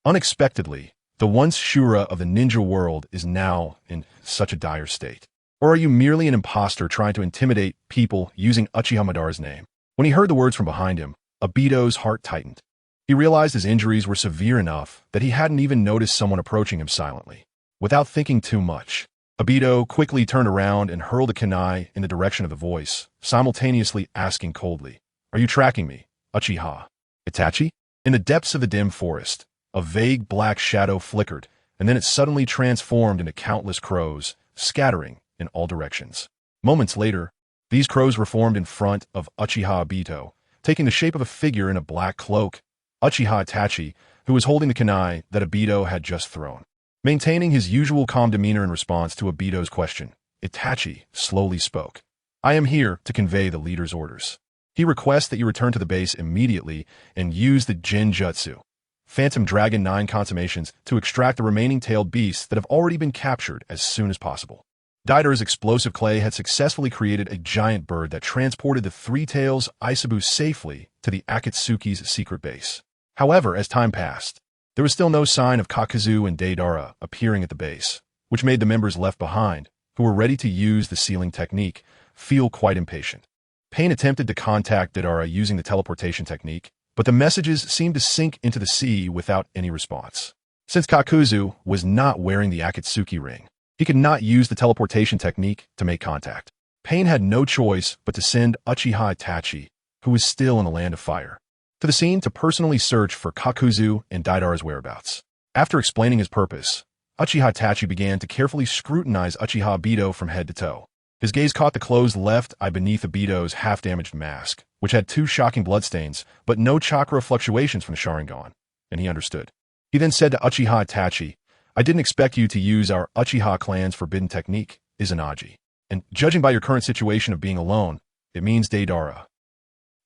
Unexpectedly, the once Shura of the ninja world is now in such a dire state. Or are you merely an imposter trying to intimidate people using Uchiha Madara's name? When he heard the words from behind him, Obito's heart tightened. He realized his injuries were severe enough that he hadn't even noticed someone approaching him silently. Without thinking too much, Obito quickly turned around and hurled a kunai in the direction of the voice, simultaneously asking coldly, "Are you tracking me, Uchiha Itachi?" In the depths of the dim forest, a vague black shadow flickered, and then it suddenly transformed into countless crows, scattering in all directions. Moments later, these crows were formed in front of Uchiha Obito, taking the shape of a figure in a black cloak, Uchiha Itachi, who was holding the kunai that Obito had just thrown. Maintaining his usual calm demeanor in response to Obito's question, Itachi slowly spoke. "I am here to convey the leader's orders." He requests that you return to the base immediately and use the Genjutsu, Phantom Dragon 9 consummations, to extract the remaining tailed beasts that have already been captured as soon as possible. Daidora's explosive clay had successfully created a giant bird that transported the Three Tails Isabu safely to the Akatsuki's secret base. However, as time passed, there was still no sign of Kakuzu and Deidara appearing at the base, which made the members left behind, who were ready to use the sealing technique, feel quite impatient. Pain attempted to contact Deidara using the teleportation technique, but the messages seemed to sink into the sea without any response. Since Kakuzu was not wearing the Akatsuki ring, he could not use the teleportation technique to make contact. Pain had no choice but to send Uchiha Itachi, who was still in the Land of Fire, to the scene to personally search for Kakuzu and Deidara's whereabouts. After explaining his purpose, Uchiha Itachi began to carefully scrutinize Uchiha Obito from head to toe. His gaze caught the closed left eye beneath Obito's half-damaged mask, which had 2 shocking bloodstains, but no chakra fluctuations from the Sharingan, and he understood. He then said to Uchiha Itachi, "I didn't expect you to use our Uchiha clan's forbidden technique, Izanagi. And judging by your current situation of being alone, it means Deidara."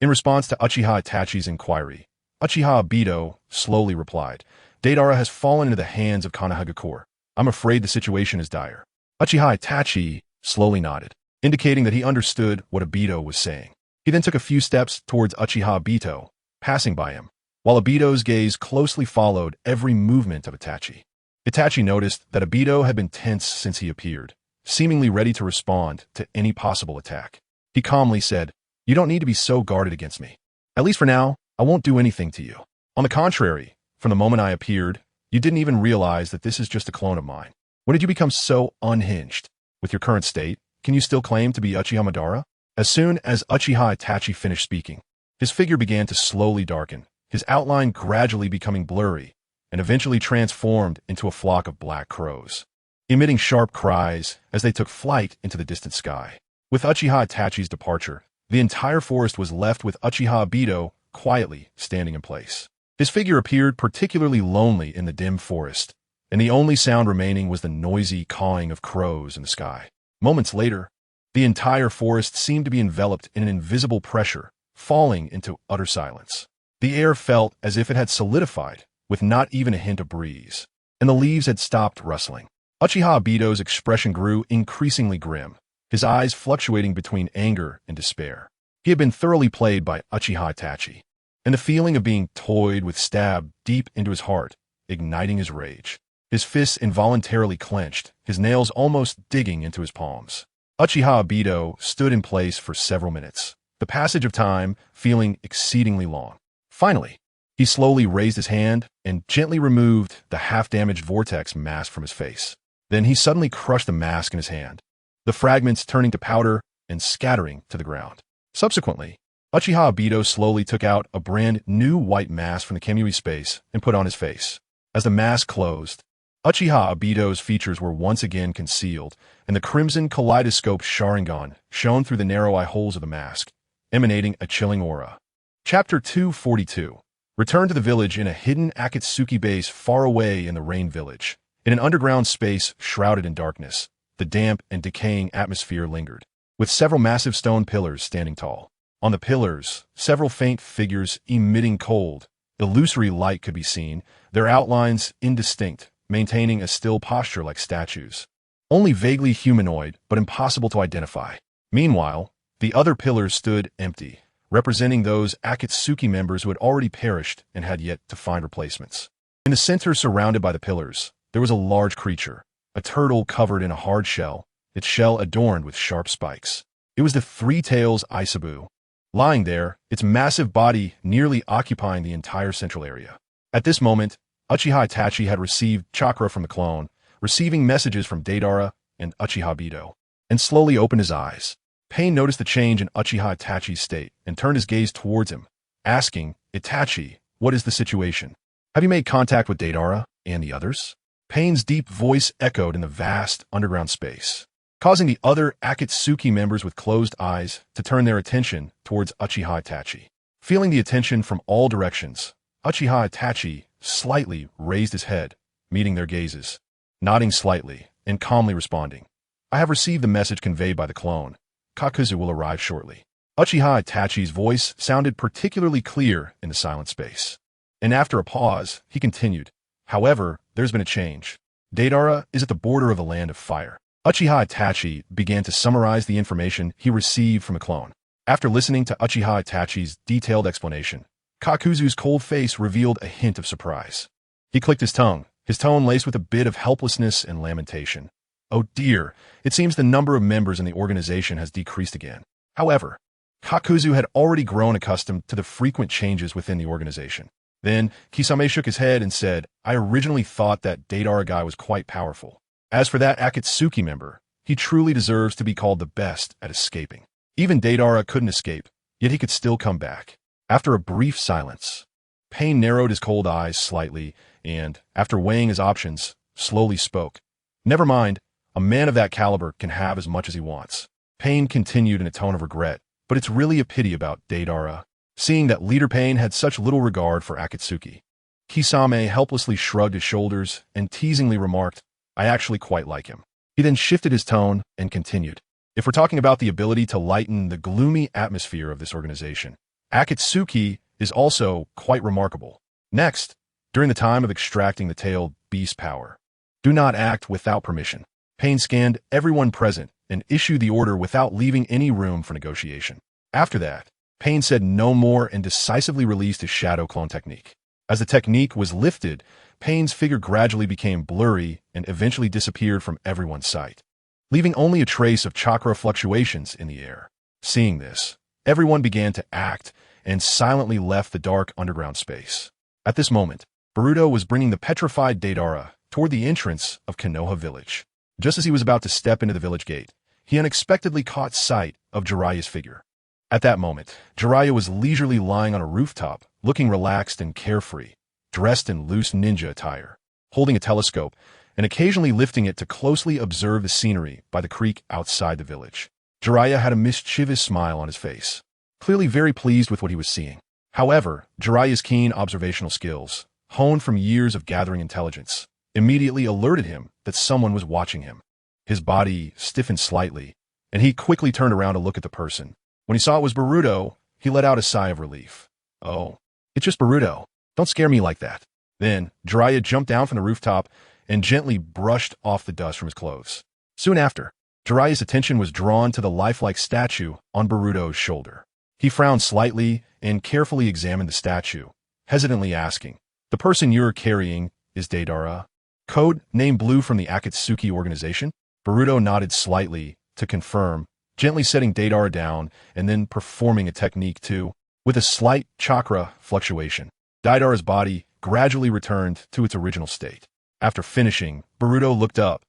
In response to Uchiha Itachi's inquiry, Uchiha Obito slowly replied, "Deidara has fallen into the hands of Konohagakure. I'm afraid the situation is dire." Uchiha Itachi slowly nodded, indicating that he understood what Obito was saying. He then took a few steps towards Uchiha Obito, passing by him, while Obito's gaze closely followed every movement of Itachi. Itachi noticed that Obito had been tense since he appeared, seemingly ready to respond to any possible attack. He calmly said, "You don't need to be so guarded against me. At least for now, I won't do anything to you. On the contrary, from the moment I appeared, you didn't even realize that this is just a clone of mine. When did you become so unhinged? With your current state, can you still claim to be Uchiha Madara?" As soon as Uchiha Itachi finished speaking, his figure began to slowly darken, his outline gradually becoming blurry, and eventually transformed into a flock of black crows, emitting sharp cries as they took flight into the distant sky. With Uchiha Itachi's departure, the entire forest was left with Uchiha Obito quietly standing in place. His figure appeared particularly lonely in the dim forest, and the only sound remaining was the noisy cawing of crows in the sky. Moments later, the entire forest seemed to be enveloped in an invisible pressure, falling into utter silence. The air felt as if it had solidified, with not even a hint of breeze, and the leaves had stopped rustling. Uchiha Obito's expression grew increasingly grim, his eyes fluctuating between anger and despair. He had been thoroughly played by Uchiha Itachi, and the feeling of being toyed with stabbed deep into his heart, igniting his rage. His fists involuntarily clenched, his nails almost digging into his palms. Uchiha Obito stood in place for several minutes, the passage of time feeling exceedingly long. Finally, he slowly raised his hand and gently removed the half-damaged vortex mask from his face. Then he suddenly crushed the mask in his hand, the fragments turning to powder and scattering to the ground. Subsequently, Uchiha Obito slowly took out a brand new white mask from the Kamui space and put on his face. As the mask closed, Uchiha Obito's features were once again concealed, and the crimson kaleidoscope Sharingan shone through the narrow eye holes of the mask, emanating a chilling aura. Chapter 242. Return to the village in a hidden Akatsuki base far away in the Rain Village. In an underground space shrouded in darkness, the damp and decaying atmosphere lingered, with several massive stone pillars standing tall. On the pillars, several faint figures emitting cold, illusory light could be seen, their outlines indistinct, maintaining a still posture like statues. Only vaguely humanoid, but impossible to identify. Meanwhile, the other pillars stood empty, representing those Akatsuki members who had already perished and had yet to find replacements. In the center, surrounded by the pillars, there was a large creature, a turtle covered in a hard shell, its shell adorned with sharp spikes. It was the Three Tails Isabu, lying there, its massive body nearly occupying the entire central area. At this moment, Uchiha Itachi had received chakra from the clone, receiving messages from Deidara and Uchiha Obito, and slowly opened his eyes. Pain noticed the change in Uchiha Itachi's state and turned his gaze towards him, asking, "Itachi, what is the situation? Have you made contact with Deidara and the others?" Pain's deep voice echoed in the vast underground space, causing the other Akatsuki members with closed eyes to turn their attention towards Uchiha Itachi. Feeling the attention from all directions, Uchiha Itachi slightly raised his head, meeting their gazes, nodding slightly and calmly responding, "I have received the message conveyed by the clone. Kakuzu will arrive shortly." Uchiha Itachi's voice sounded particularly clear in the silent space. And after a pause, he continued, "However, there's been a change. Deidara is at the border of the land of fire." Uchiha Itachi began to summarize the information he received from a clone. After listening to Uchiha Itachi's detailed explanation, Kakuzu's cold face revealed a hint of surprise. He clicked his tongue, his tone laced with a bit of helplessness and lamentation. "Oh dear, it seems the number of members in the organization has decreased again." However, Kakuzu had already grown accustomed to the frequent changes within the organization. Then, Kisame shook his head and said, "I originally thought that Deidara guy was quite powerful. As for that Akatsuki member, he truly deserves to be called the best at escaping. Even Deidara couldn't escape, yet he could still come back." After a brief silence, Pain narrowed his cold eyes slightly and, after weighing his options, slowly spoke. "Never mind, a man of that caliber can have as much as he wants." Pain continued in a tone of regret, "But it's really a pity about Deidara." Seeing that Leader Pain had such little regard for Akatsuki, Kisame helplessly shrugged his shoulders and teasingly remarked, "I actually quite like him." He then shifted his tone and continued, "If we're talking about the ability to lighten the gloomy atmosphere of this organization, Akatsuki is also quite remarkable. Next, during the time of extracting the tailed beast power, do not act without permission." Pain scanned everyone present and issued the order without leaving any room for negotiation. After that, Pain said no more and decisively released his shadow clone technique. As the technique was lifted, Pain's figure gradually became blurry and eventually disappeared from everyone's sight, leaving only a trace of chakra fluctuations in the air. Seeing this, everyone began to act and silently left the dark underground space. At this moment, Boruto was bringing the petrified Deidara toward the entrance of Konoha village. Just as he was about to step into the village gate, he unexpectedly caught sight of Jiraiya's figure. At that moment, Jiraiya was leisurely lying on a rooftop, looking relaxed and carefree, dressed in loose ninja attire, holding a telescope, and occasionally lifting it to closely observe the scenery by the creek outside the village. Jiraiya had a mischievous smile on his face, clearly very pleased with what he was seeing. However, Jiraiya's keen observational skills, honed from years of gathering intelligence, immediately alerted him that someone was watching him. His body stiffened slightly, and he quickly turned around to look at the person. When he saw it was Boruto, he let out a sigh of relief. "Oh, it's just Boruto. Don't scare me like that." Then, Jiraiya jumped down from the rooftop and gently brushed off the dust from his clothes. Soon after, Jiraiya's attention was drawn to the lifelike statue on Boruto's shoulder. He frowned slightly and carefully examined the statue, hesitantly asking, "The person you're carrying is Deidara? Code name Blue from the Akatsuki organization?" Boruto nodded slightly to confirm, gently setting Deidara down and then performing a technique too, with a slight chakra fluctuation. Deidara's body gradually returned to its original state. After finishing, Boruto looked up.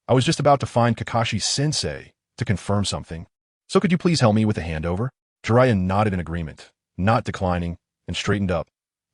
"I was just about to find Kakashi-sensei to confirm something. So could you please help me with a handover?" Jiraiya nodded in agreement, not declining, and straightened up.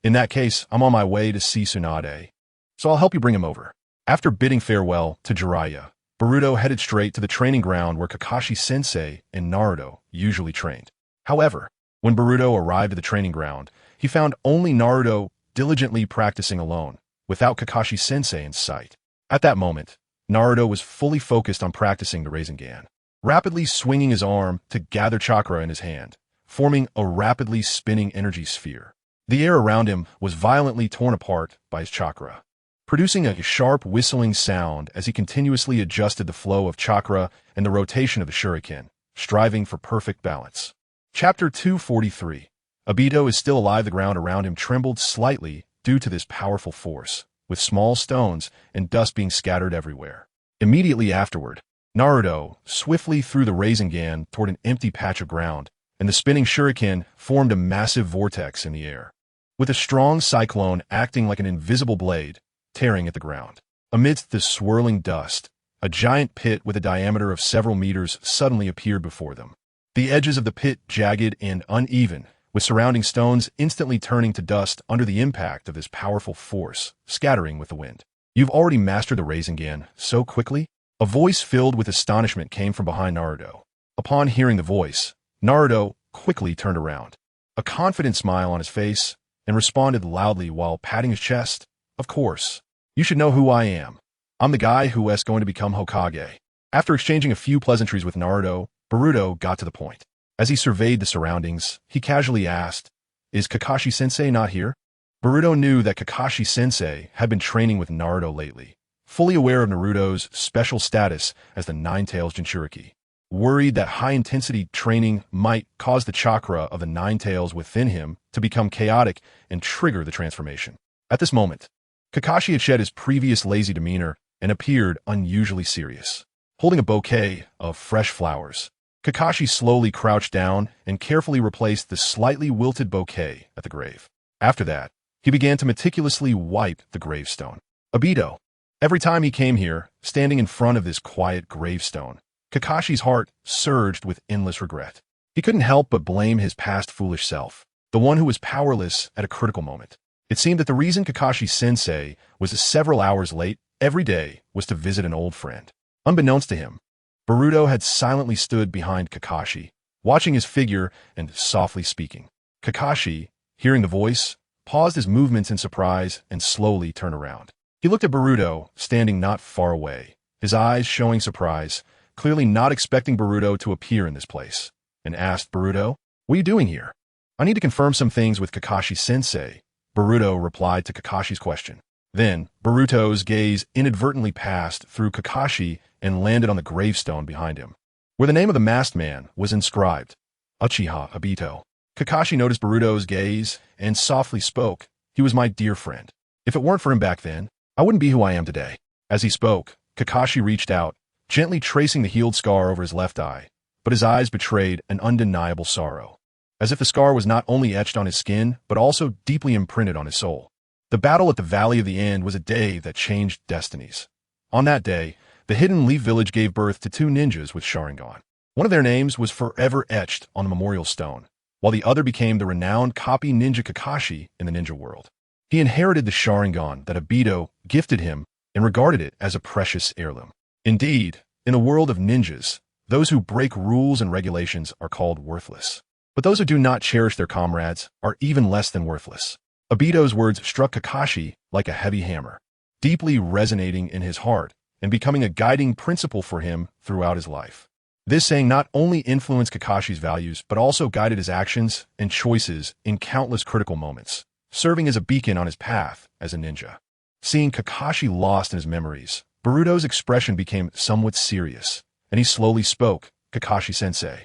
"In that case, I'm on my way to see Tsunade, so I'll help you bring him over." After bidding farewell to Jiraiya, Boruto headed straight to the training ground where Kakashi-sensei and Naruto usually trained. However, when Boruto arrived at the training ground, he found only Naruto diligently practicing alone, without Kakashi-sensei in sight. At that moment, Naruto was fully focused on practicing the Rasengan, rapidly swinging his arm to gather chakra in his hand, forming a rapidly spinning energy sphere. The air around him was violently torn apart by his chakra, producing a sharp whistling sound as he continuously adjusted the flow of chakra and the rotation of the shuriken, striving for perfect balance. Chapter 243. Obito is still alive. The ground around him trembled slightly due to this powerful force, with small stones and dust being scattered everywhere. Immediately afterward, Naruto swiftly threw the Rasengan toward an empty patch of ground, and the spinning shuriken formed a massive vortex in the air, with a strong cyclone acting like an invisible blade, tearing at the ground. Amidst the swirling dust, a giant pit with a diameter of several meters suddenly appeared before them. The edges of the pit jagged and uneven, with surrounding stones instantly turning to dust under the impact of this powerful force, scattering with the wind. "You've already mastered the Rasengan so quickly?" A voice filled with astonishment came from behind Naruto. Upon hearing the voice, Naruto quickly turned around, a confident smile on his face, and responded loudly while patting his chest, "Of course. You should know who I am. I'm the guy who is going to become Hokage." After exchanging a few pleasantries with Naruto, Boruto got to the point. As he surveyed the surroundings, he casually asked, "Is Kakashi-sensei not here?" Boruto knew that Kakashi-sensei had been training with Naruto lately, fully aware of Naruto's special status as the Nine-Tails Jinchuriki. Worried that high-intensity training might cause the chakra of the Nine-Tails within him to become chaotic and trigger the transformation. At this moment, Kakashi had shed his previous lazy demeanor and appeared unusually serious. Holding a bouquet of fresh flowers, Kakashi slowly crouched down and carefully replaced the slightly wilted bouquet at the grave. After that, he began to meticulously wipe the gravestone. Obito. Every time he came here, standing in front of this quiet gravestone, Kakashi's heart surged with endless regret. He couldn't help but blame his past foolish self, the one who was powerless at a critical moment. It seemed that the reason Kakashi-sensei was several hours late every day was to visit an old friend. Unbeknownst to him, Boruto had silently stood behind Kakashi, watching his figure and softly speaking. Kakashi, hearing the voice, paused his movements in surprise and slowly turned around. He looked at Boruto, standing not far away, his eyes showing surprise, clearly not expecting Boruto to appear in this place, and asked Boruto, "What are you doing here?" "I need to confirm some things with Kakashi-sensei," Boruto replied to Kakashi's question. Then, Boruto's gaze inadvertently passed through Kakashi and landed on the gravestone behind him, where the name of the masked man was inscribed, Uchiha Obito. Kakashi noticed Boruto's gaze and softly spoke, "He was my dear friend. If it weren't for him back then, I wouldn't be who I am today." As he spoke, Kakashi reached out, gently tracing the healed scar over his left eye, but his eyes betrayed an undeniable sorrow, as if the scar was not only etched on his skin, but also deeply imprinted on his soul. The battle at the Valley of the End was a day that changed destinies. On that day, the Hidden Leaf Village gave birth to two ninjas with Sharingan. One of their names was forever etched on the memorial stone, while the other became the renowned copy ninja Kakashi in the ninja world. He inherited the Sharingan that Obito gifted him and regarded it as a precious heirloom. Indeed, in the world of ninjas, those who break rules and regulations are called worthless. But those who do not cherish their comrades are even less than worthless. Obito's words struck Kakashi like a heavy hammer, deeply resonating in his heart and becoming a guiding principle for him throughout his life. This saying not only influenced Kakashi's values, but also guided his actions and choices in countless critical moments, serving as a beacon on his path as a ninja. Seeing Kakashi lost in his memories, Boruto's expression became somewhat serious, and he slowly spoke, "Kakashi-sensei,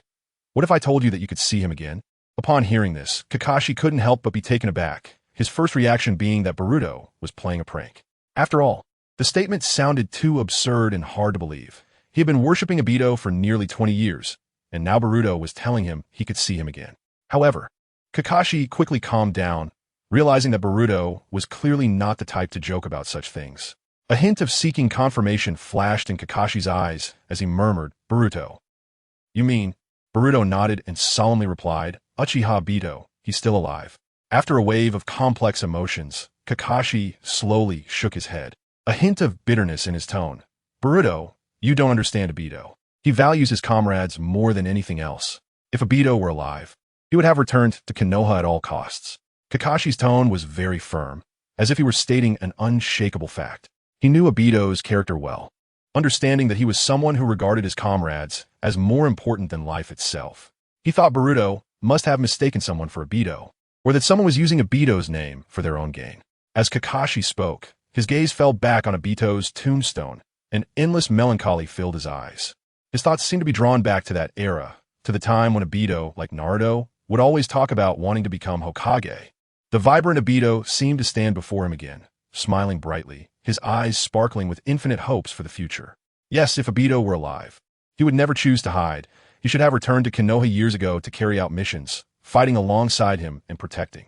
what if I told you that you could see him again?" Upon hearing this, Kakashi couldn't help but be taken aback, his first reaction being that Boruto was playing a prank. After all, the statement sounded too absurd and hard to believe. He had been worshipping Obito for nearly 20 years, and now Boruto was telling him he could see him again. However, Kakashi quickly calmed down, realizing that Boruto was clearly not the type to joke about such things. A hint of seeking confirmation flashed in Kakashi's eyes as he murmured, "Boruto. You mean?" Boruto nodded and solemnly replied, "Uchiha Obito, he's still alive." After a wave of complex emotions, Kakashi slowly shook his head, a hint of bitterness in his tone. "Boruto, you don't understand Obito. He values his comrades more than anything else. If Obito were alive, he would have returned to Konoha at all costs." Kakashi's tone was very firm, as if he were stating an unshakable fact. He knew Obito's character well, understanding that he was someone who regarded his comrades as more important than life itself. He thought Boruto must have mistaken someone for Obito, or that someone was using Obito's name for their own gain. As Kakashi spoke, his gaze fell back on Obito's tombstone, and endless melancholy filled his eyes. His thoughts seemed to be drawn back to that era, to the time when Obito, like Naruto, would always talk about wanting to become Hokage. The vibrant Obito seemed to stand before him again, smiling brightly, his eyes sparkling with infinite hopes for the future. Yes, if Obito were alive, he would never choose to hide. He should have returned to Konoha years ago to carry out missions, fighting alongside him and protecting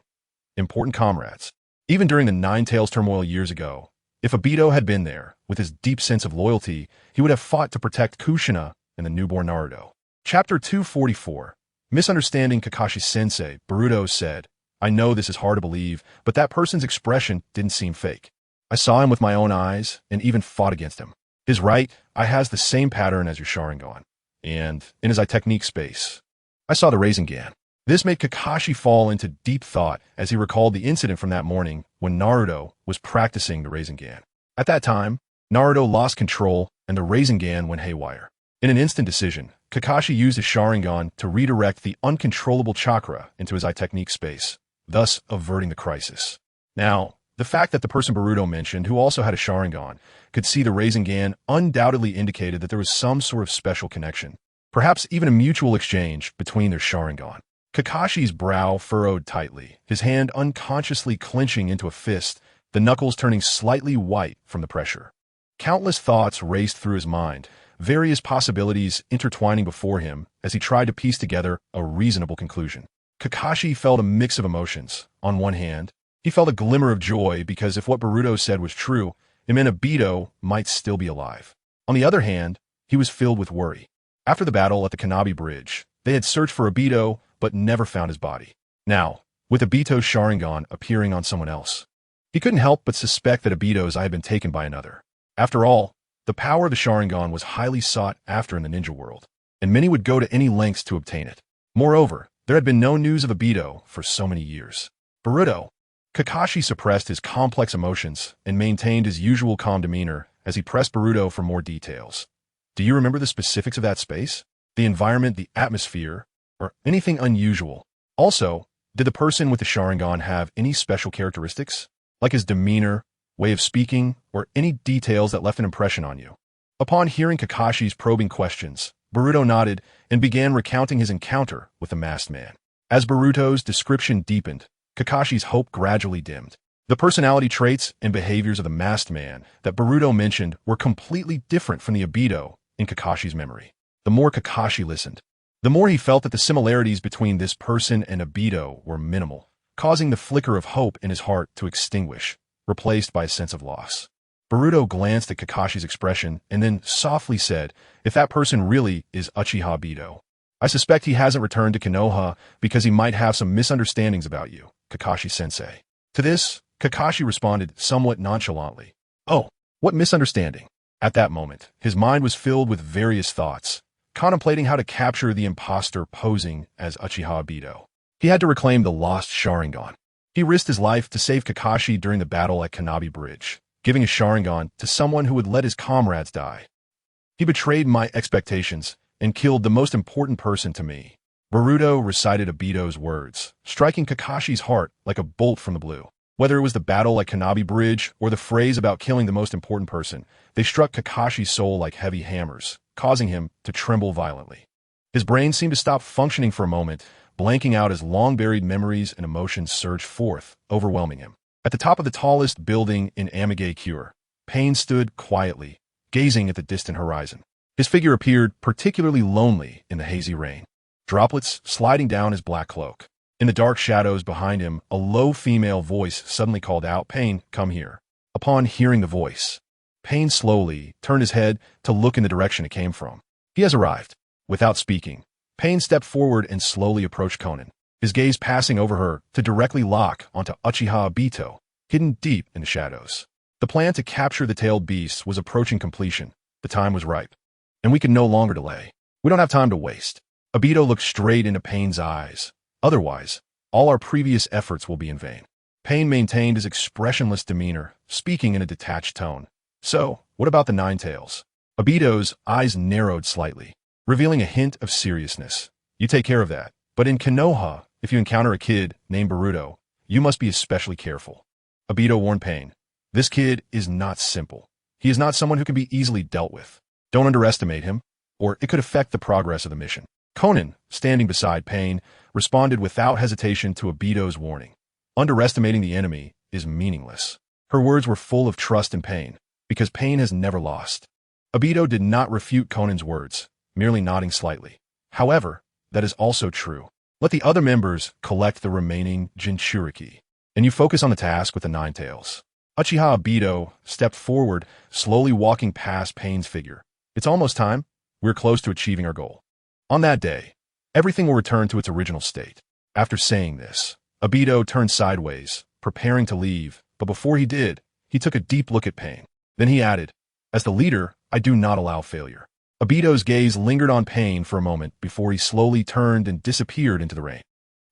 important comrades. Even during the Nine-Tails turmoil years ago, if Obito had been there, with his deep sense of loyalty, he would have fought to protect Kushina and the newborn Naruto. Chapter 244. Misunderstanding Kakashi-sensei, Boruto said, "I know this is hard to believe, but that person's expression didn't seem fake. I saw him with my own eyes and even fought against him. His right eye has the same pattern as your Sharingan, and in his eye technique space, I saw the Rasengan." This made Kakashi fall into deep thought as he recalled the incident from that morning when Naruto was practicing the Rasengan. At that time, Naruto lost control and the Rasengan went haywire. In an instant decision, Kakashi used his Sharingan to redirect the uncontrollable chakra into his eye technique space, thus averting the crisis. Now, the fact that the person Boruto mentioned, who also had a Sharingan, could see the Rasengan undoubtedly indicated that there was some sort of special connection, perhaps even a mutual exchange between their Sharingan. Kakashi's brow furrowed tightly, his hand unconsciously clenching into a fist, the knuckles turning slightly white from the pressure. Countless thoughts raced through his mind, various possibilities intertwining before him as he tried to piece together a reasonable conclusion. Kakashi felt a mix of emotions. On one hand, he felt a glimmer of joy because if what Boruto said was true, it meant Obito might still be alive. On the other hand, he was filled with worry. After the battle at the Kanabi Bridge, they had searched for Obito but never found his body. Now, with Obito's Sharingan appearing on someone else, he couldn't help but suspect that Obito's eye had been taken by another. After all, the power of the Sharingan was highly sought after in the ninja world, and many would go to any lengths to obtain it. Moreover, there had been no news of Obito for so many years. Boruto. Kakashi suppressed his complex emotions and maintained his usual calm demeanor as he pressed Boruto for more details. Do you remember the specifics of that space? The environment, the atmosphere, or anything unusual? Also, did the person with the Sharingan have any special characteristics, like his demeanor, way of speaking, or any details that left an impression on you? Upon hearing Kakashi's probing questions, Boruto nodded and began recounting his encounter with the masked man. As Boruto's description deepened, Kakashi's hope gradually dimmed. The personality traits and behaviors of the masked man that Boruto mentioned were completely different from the Obito in Kakashi's memory. The more Kakashi listened, the more he felt that the similarities between this person and Obito were minimal, causing the flicker of hope in his heart to extinguish, replaced by a sense of loss. Boruto glanced at Kakashi's expression and then softly said, "If that person really is Uchiha Obito, I suspect he hasn't returned to Konoha because he might have some misunderstandings about you, Kakashi-sensei." To this, Kakashi responded somewhat nonchalantly, "Oh, what misunderstanding?" At that moment, his mind was filled with various thoughts, contemplating how to capture the imposter posing as Uchiha Obito. He had to reclaim the lost Sharingan. He risked his life to save Kakashi during the battle at Kanabi Bridge, giving his Sharingan to someone who would let his comrades die. He betrayed my expectations and killed the most important person to me. Boruto recited Obito's words, striking Kakashi's heart like a bolt from the blue. Whether it was the battle at Kanabi Bridge or the phrase about killing the most important person, they struck Kakashi's soul like heavy hammers, causing him to tremble violently. His brain seemed to stop functioning for a moment, blanking out as long-buried memories and emotions surged forth, overwhelming him. At the top of the tallest building in Amigay-Cure, Pain stood quietly, gazing at the distant horizon. His figure appeared particularly lonely in the hazy rain, droplets sliding down his black cloak. In the dark shadows behind him, a low female voice suddenly called out, "Pain, come here." Upon hearing the voice, Pain slowly turned his head to look in the direction it came from. "He has arrived." Without speaking, Pain stepped forward and slowly approached Konan, his gaze passing over her to directly lock onto Uchiha Obito, hidden deep in the shadows. The plan to capture the tailed beast was approaching completion. The time was ripe, and we could no longer delay. "We don't have time to waste." Obito looked straight into Pain's eyes. "Otherwise, all our previous efforts will be in vain." Pain maintained his expressionless demeanor, speaking in a detached tone. "So, what about the Nine Tails?" Obito's eyes narrowed slightly, revealing a hint of seriousness. "You take care of that. But in Konoha, if you encounter a kid named Boruto, you must be especially careful." Obito warned Pain, "This kid is not simple. He is not someone who can be easily dealt with. Don't underestimate him, or it could affect the progress of the mission." Konan, standing beside Pain, responded without hesitation to Obito's warning. Underestimating the enemy is meaningless. Her words were full of trust in Pain, because Pain has never lost. Obito did not refute Konan's words, merely nodding slightly. "However, that is also true. Let the other members collect the remaining Jinchuriki, and you focus on the task with the Nine Tails." Uchiha Obito stepped forward, slowly walking past Pain's figure. "It's almost time. We're close to achieving our goal. On that day, everything will return to its original state." After saying this, Obito turned sideways, preparing to leave, but before he did, he took a deep look at Pain. Then he added, "As the leader, I do not allow failure." Obito's gaze lingered on Pain for a moment before he slowly turned and disappeared into the rain.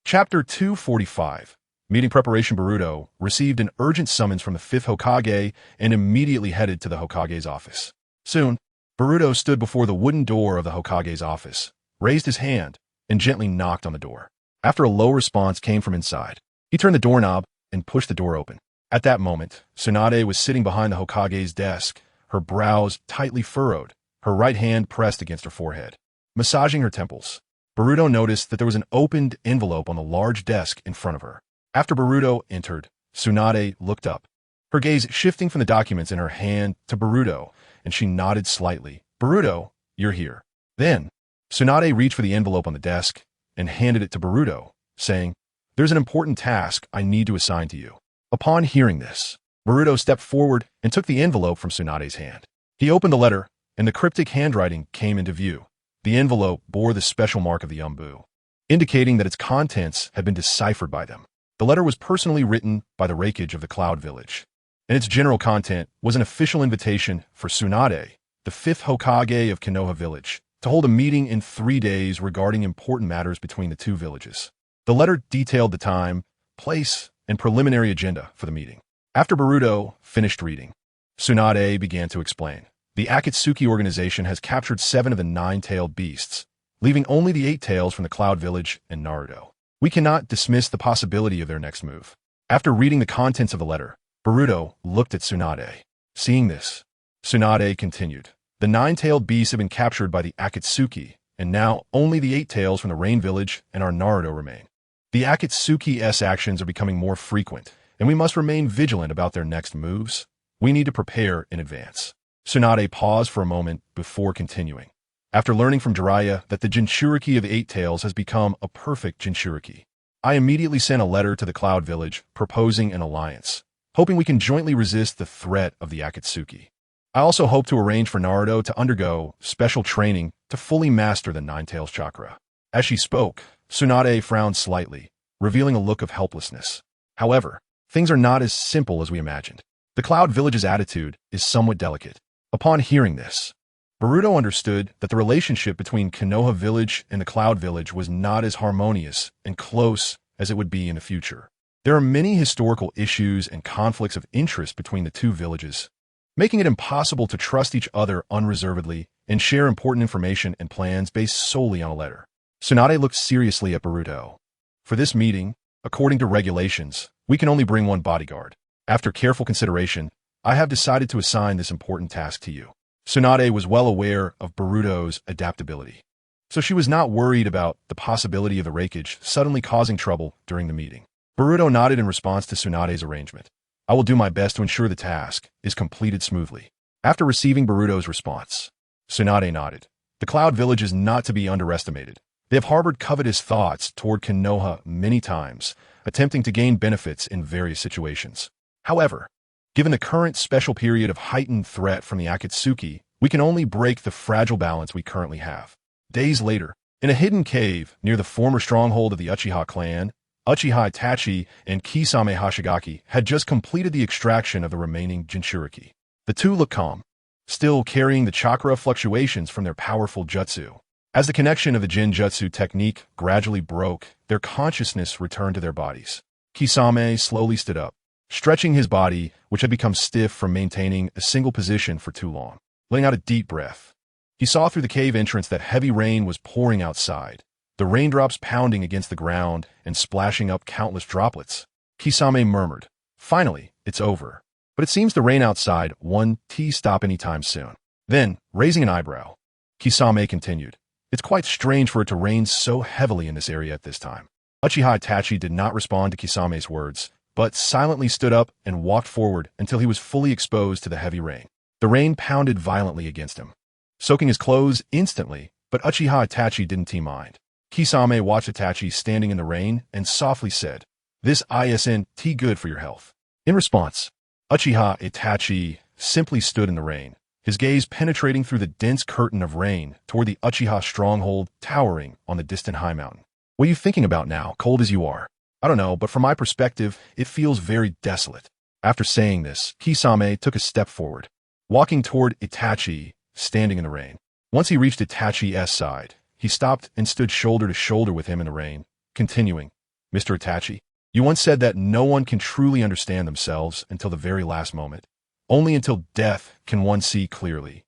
Chapter 245. Meeting Preparation. Boruto received an urgent summons from the 5th Hokage and immediately headed to the Hokage's office. Soon, Boruto stood before the wooden door of the Hokage's office, raised his hand, and gently knocked on the door. After a low response came from inside, he turned the doorknob and pushed the door open. At that moment, Tsunade was sitting behind the Hokage's desk, her brows tightly furrowed, her right hand pressed against her forehead, massaging her temples. Boruto noticed that there was an opened envelope on the large desk in front of her. After Boruto entered, Tsunade looked up, her gaze shifting from the documents in her hand to Boruto, and she nodded slightly. Boruto, you're here. Then, Tsunade reached for the envelope on the desk and handed it to Boruto, saying, there's an important task I need to assign to you. Upon hearing this, Boruto stepped forward and took the envelope from Tsunade's hand. He opened the letter, and the cryptic handwriting came into view. The envelope bore the special mark of the Umbu, indicating that its contents had been deciphered by them. The letter was personally written by the Raikage of the Cloud Village, and its general content was an official invitation for Tsunade, the 5th Hokage of Konoha Village, to hold a meeting in 3 days regarding important matters between the two villages. The letter detailed the time, place, and preliminary agenda for the meeting. After Boruto finished reading, Tsunade began to explain. The Akatsuki organization has captured 7 of the 9-tailed beasts, leaving only the 8 tails from the Cloud Village and Naruto. We cannot dismiss the possibility of their next move. After reading the contents of the letter, Boruto looked at Tsunade. Seeing this, Tsunade continued. The 9-tailed beasts have been captured by the Akatsuki, and now only the 8 tails from the Rain Village and our Naruto remain. The Akatsuki's actions are becoming more frequent, and we must remain vigilant about their next moves. We need to prepare in advance. Tsunade paused for a moment before continuing. After learning from Jiraiya that the Jinchuriki of the 8 tails has become a perfect Jinchuriki, I immediately sent a letter to the Cloud Village proposing an alliance, hoping we can jointly resist the threat of the Akatsuki. I also hope to arrange for Naruto to undergo special training to fully master the 9-tails chakra. As she spoke, Tsunade frowned slightly, revealing a look of helplessness. However, things are not as simple as we imagined. The Cloud Village's attitude is somewhat delicate. Upon hearing this, Boruto understood that the relationship between Konoha Village and the Cloud Village was not as harmonious and close as it would be in the future. There are many historical issues and conflicts of interest between the two villages, making it impossible to trust each other unreservedly and share important information and plans based solely on a letter. Tsunade looked seriously at Boruto. For this meeting, according to regulations, we can only bring 1 bodyguard. After careful consideration, I have decided to assign this important task to you. Tsunade was well aware of Boruto's adaptability, so she was not worried about the possibility of the Raikage suddenly causing trouble during the meeting. Boruto nodded in response to Tsunade's arrangement. I will do my best to ensure the task is completed smoothly. After receiving Boruto's response, Tsunade nodded. The Cloud Village is not to be underestimated. They have harbored covetous thoughts toward Konoha many times, attempting to gain benefits in various situations. However, given the current special period of heightened threat from the Akatsuki, we can only break the fragile balance we currently have. Days later, in a hidden cave near the former stronghold of the Uchiha clan, Uchiha Itachi and Kisame Hashigaki had just completed the extraction of the remaining Jinchuriki. The two looked calm, still carrying the chakra fluctuations from their powerful jutsu. As the connection of the Jinjutsu technique gradually broke, their consciousness returned to their bodies. Kisame slowly stood up, stretching his body, which had become stiff from maintaining a single position for too long. Letting out a deep breath, he saw through the cave entrance that heavy rain was pouring outside, the raindrops pounding against the ground and splashing up countless droplets. Kisame murmured, "Finally, it's over. But it seems the rain outside won't stop anytime soon." Then, raising an eyebrow, Kisame continued, "It's quite strange for it to rain so heavily in this area at this time." Uchiha Itachi did not respond to Kisame's words, but silently stood up and walked forward until he was fully exposed to the heavy rain. The rain pounded violently against him, soaking his clothes instantly, but Uchiha Itachi didn't mind. Kisame watched Itachi standing in the rain and softly said, "This isn't good for your health." In response, Uchiha Itachi simply stood in the rain, his gaze penetrating through the dense curtain of rain toward the Uchiha stronghold towering on the distant high mountain. "What are you thinking about now, cold as you are?" "I don't know, but from my perspective, it feels very desolate." After saying this, Kisame took a step forward, walking toward Itachi, standing in the rain. Once he reached Itachi's side, he stopped and stood shoulder to shoulder with him in the rain, continuing, "Mr. Itachi, you once said that no one can truly understand themselves until the very last moment. Only until death can one see clearly."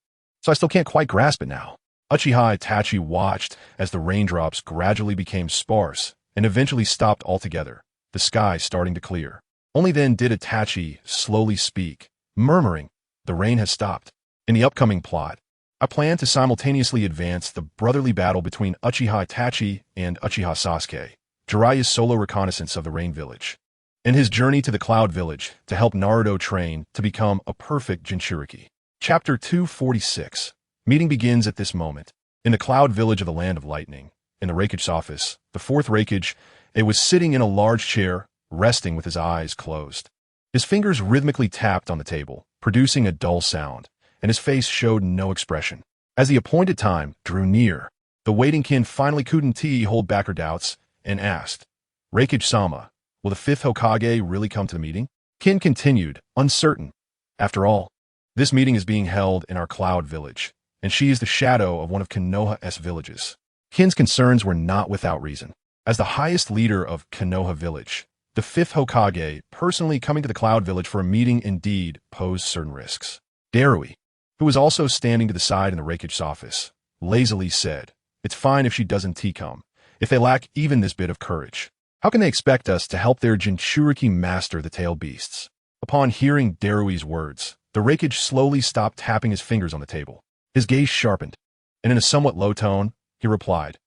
so I still can't quite grasp it now. Uchiha Itachi watched as the raindrops gradually became sparse and eventually stopped altogether, the sky starting to clear. Only then did Itachi slowly speak, murmuring, "The rain has stopped." In the upcoming plot, I plan to simultaneously advance the brotherly battle between Uchiha Itachi and Uchiha Sasuke, Jiraiya's solo reconnaissance of the Rain Village, and his journey to the Cloud Village to help Naruto train to become a perfect Jinchuriki. Chapter 246. Meeting begins at this moment. In the Cloud Village of the Land of Lightning, in the Raikage's office, the fourth Raikage, was sitting in a large chair, resting with his eyes closed. His fingers rhythmically tapped on the table, producing a dull sound, and his face showed no expression. As the appointed time drew near, the waiting kin finally couldn't hold back her doubts and asked, "Raikage-sama, will the fifth Hokage really come to the meeting?" Kin continued, uncertain. "After all, this meeting is being held in our Cloud Village, and she is the shadow of one of Konoha's villages." Kin's concerns were not without reason. As the highest leader of Konoha Village, the fifth Hokage personally coming to the Cloud Village for a meeting indeed posed certain risks. Darui, who was also standing to the side in the Raikage's office, lazily said, "It's fine if she doesn't come. If they lack even this bit of courage, how can they expect us to help their Jinchuriki master the tailed beasts?" Upon hearing Darui's words, the Raikage slowly stopped tapping his fingers on the table. His gaze sharpened, and in a somewhat low tone, he replied,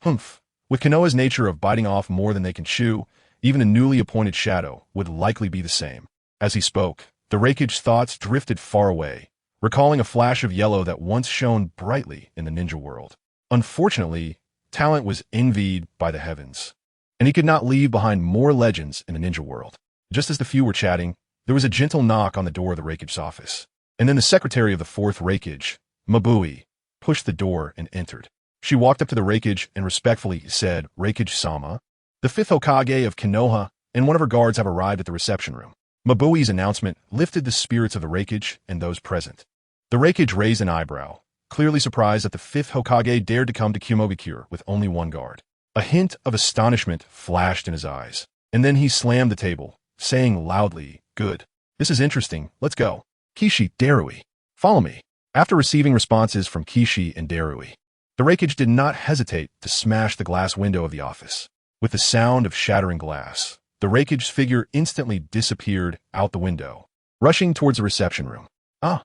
"Humph. With Konoha's nature of biting off more than they can chew, even a newly appointed shadow would likely be the same." As he spoke, the Raikage's thoughts drifted far away, recalling a flash of yellow that once shone brightly in the ninja world. Unfortunately, talent was envied by the heavens, and he could not leave behind more legends in the ninja world. Just as the few were chatting, there was a gentle knock on the door of the Raikage's office, and then the secretary of the fourth Raikage, Mabui, pushed the door and entered. She walked up to the Raikage and respectfully said, "Raikage-sama, the fifth Hokage of Konoha and one of her guards have arrived at the reception room." Mabui's announcement lifted the spirits of the Raikage and those present. The Raikage raised an eyebrow, clearly surprised that the fifth Hokage dared to come to Kumogakure with only one guard. A hint of astonishment flashed in his eyes, and then he slammed the table, saying loudly, "Good. This is interesting. Let's go. Kishi, Darui, follow me." After receiving responses from Kishi and Darui, the Raikage did not hesitate to smash the glass window of the office. With the sound of shattering glass, the Raikage's figure instantly disappeared out the window, rushing towards the reception room. "Ah!"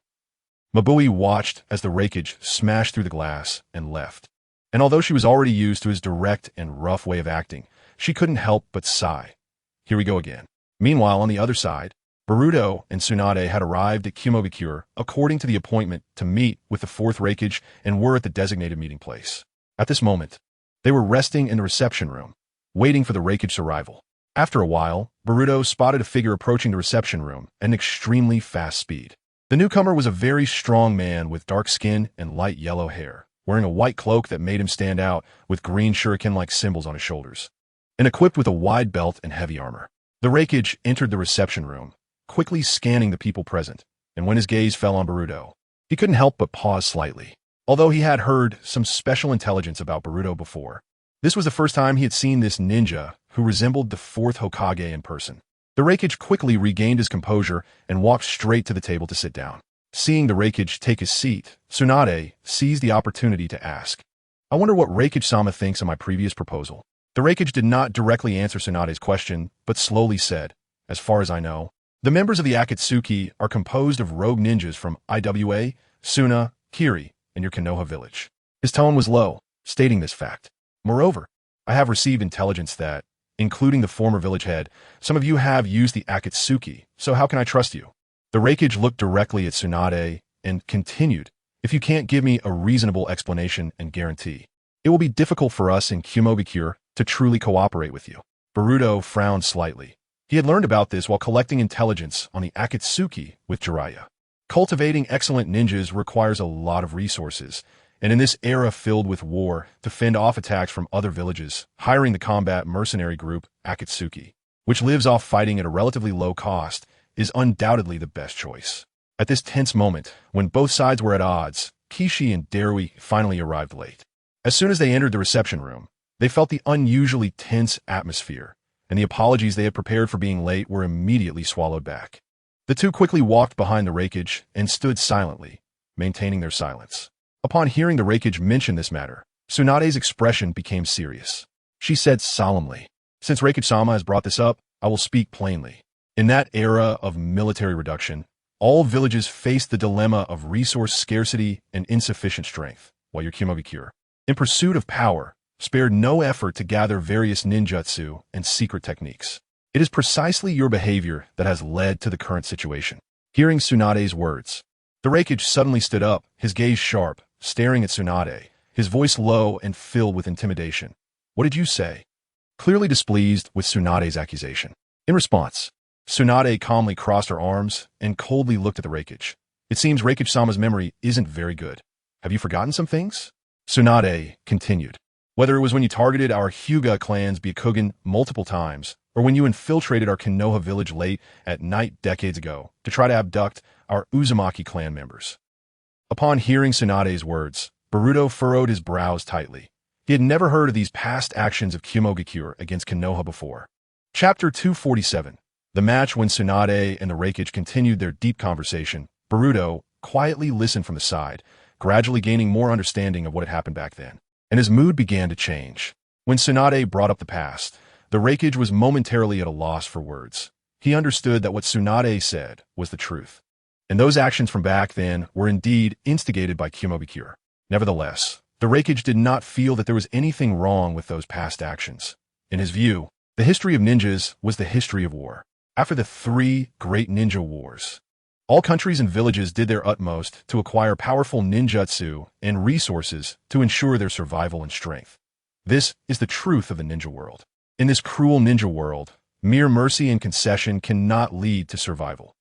Mabui watched as the Raikage smashed through the glass and left. And although she was already used to his direct and rough way of acting, she couldn't help but sigh. Here we go again. Meanwhile, on the other side, Boruto and Tsunade had arrived at Kumogakure according to the appointment to meet with the fourth Raikage and were at the designated meeting place. At this moment, they were resting in the reception room, waiting for the Raikage's arrival. After a while, Boruto spotted a figure approaching the reception room at an extremely fast speed. The newcomer was a very strong man with dark skin and light yellow hair, wearing a white cloak that made him stand out with green shuriken-like symbols on his shoulders, and equipped with a wide belt and heavy armor. The Raikage entered the reception room, quickly scanning the people present, and when his gaze fell on Boruto, he couldn't help but pause slightly. Although he had heard some special intelligence about Boruto before, this was the first time he had seen this ninja who resembled the fourth Hokage in person. The Raikage quickly regained his composure and walked straight to the table to sit down. Seeing the Raikage take his seat, Tsunade seized the opportunity to ask, "I wonder what Raikage-sama thinks of my previous proposal." The Raikage did not directly answer Tsunade's question, but slowly said, "As far as I know, the members of the Akatsuki are composed of rogue ninjas from IWA, Suna, Kiri, and your Konoha village." His tone was low, stating this fact. "Moreover, I have received intelligence that, including the former village head, some of you have used the Akatsuki, so how can I trust you?" The Raikage looked directly at Tsunade and continued, "If you can't give me a reasonable explanation and guarantee, it will be difficult for us in Kumogakure to truly cooperate with you." Boruto frowned slightly. He had learned about this while collecting intelligence on the Akatsuki with Jiraiya. Cultivating excellent ninjas requires a lot of resources, and in this era filled with war, to fend off attacks from other villages, hiring the combat mercenary group Akatsuki, which lives off fighting at a relatively low cost, is undoubtedly the best choice. At this tense moment, when both sides were at odds, Kishi and Darui finally arrived late. As soon as they entered the reception room, they felt the unusually tense atmosphere, and the apologies they had prepared for being late were immediately swallowed back. The two quickly walked behind the Raikage and stood silently, maintaining their silence. Upon hearing the Reikage mention this matter, Tsunade's expression became serious. She said solemnly, "Since Reikage-sama has brought this up, I will speak plainly. In that era of military reduction, all villages faced the dilemma of resource scarcity and insufficient strength, while your Kumogakure, in pursuit of power, spared no effort to gather various ninjutsu and secret techniques. It is precisely your behavior that has led to the current situation." Hearing Tsunade's words, the Reikage suddenly stood up, his gaze sharp, staring at Tsunade, his voice low and filled with intimidation. "What did you say?" Clearly displeased with Tsunade's accusation. In response, Tsunade calmly crossed her arms and coldly looked at the Reikage. "It seems Reikage-sama's memory isn't very good. Have you forgotten some things?" Tsunade continued. "Whether it was when you targeted our Hyuga clan's Byakugan multiple times, or when you infiltrated our Konoha village late at night decades ago to try to abduct our Uzumaki clan members." Upon hearing Tsunade's words, Boruto furrowed his brows tightly. He had never heard of these past actions of Kumogakure against Konoha before. Chapter 247. The match. When Tsunade and the Reikage continued their deep conversation, Boruto quietly listened from the side, gradually gaining more understanding of what had happened back then, and his mood began to change. When Tsunade brought up the past, the Reikage was momentarily at a loss for words. He understood that what Tsunade said was the truth, and those actions from back then were indeed instigated by Kumogakure. Nevertheless, the Reikage did not feel that there was anything wrong with those past actions. In his view, the history of ninjas was the history of war. After the 3 great ninja wars, all countries and villages did their utmost to acquire powerful ninjutsu and resources to ensure their survival and strength. This is the truth of the ninja world. In this cruel ninja world, mere mercy and concession cannot lead to survival.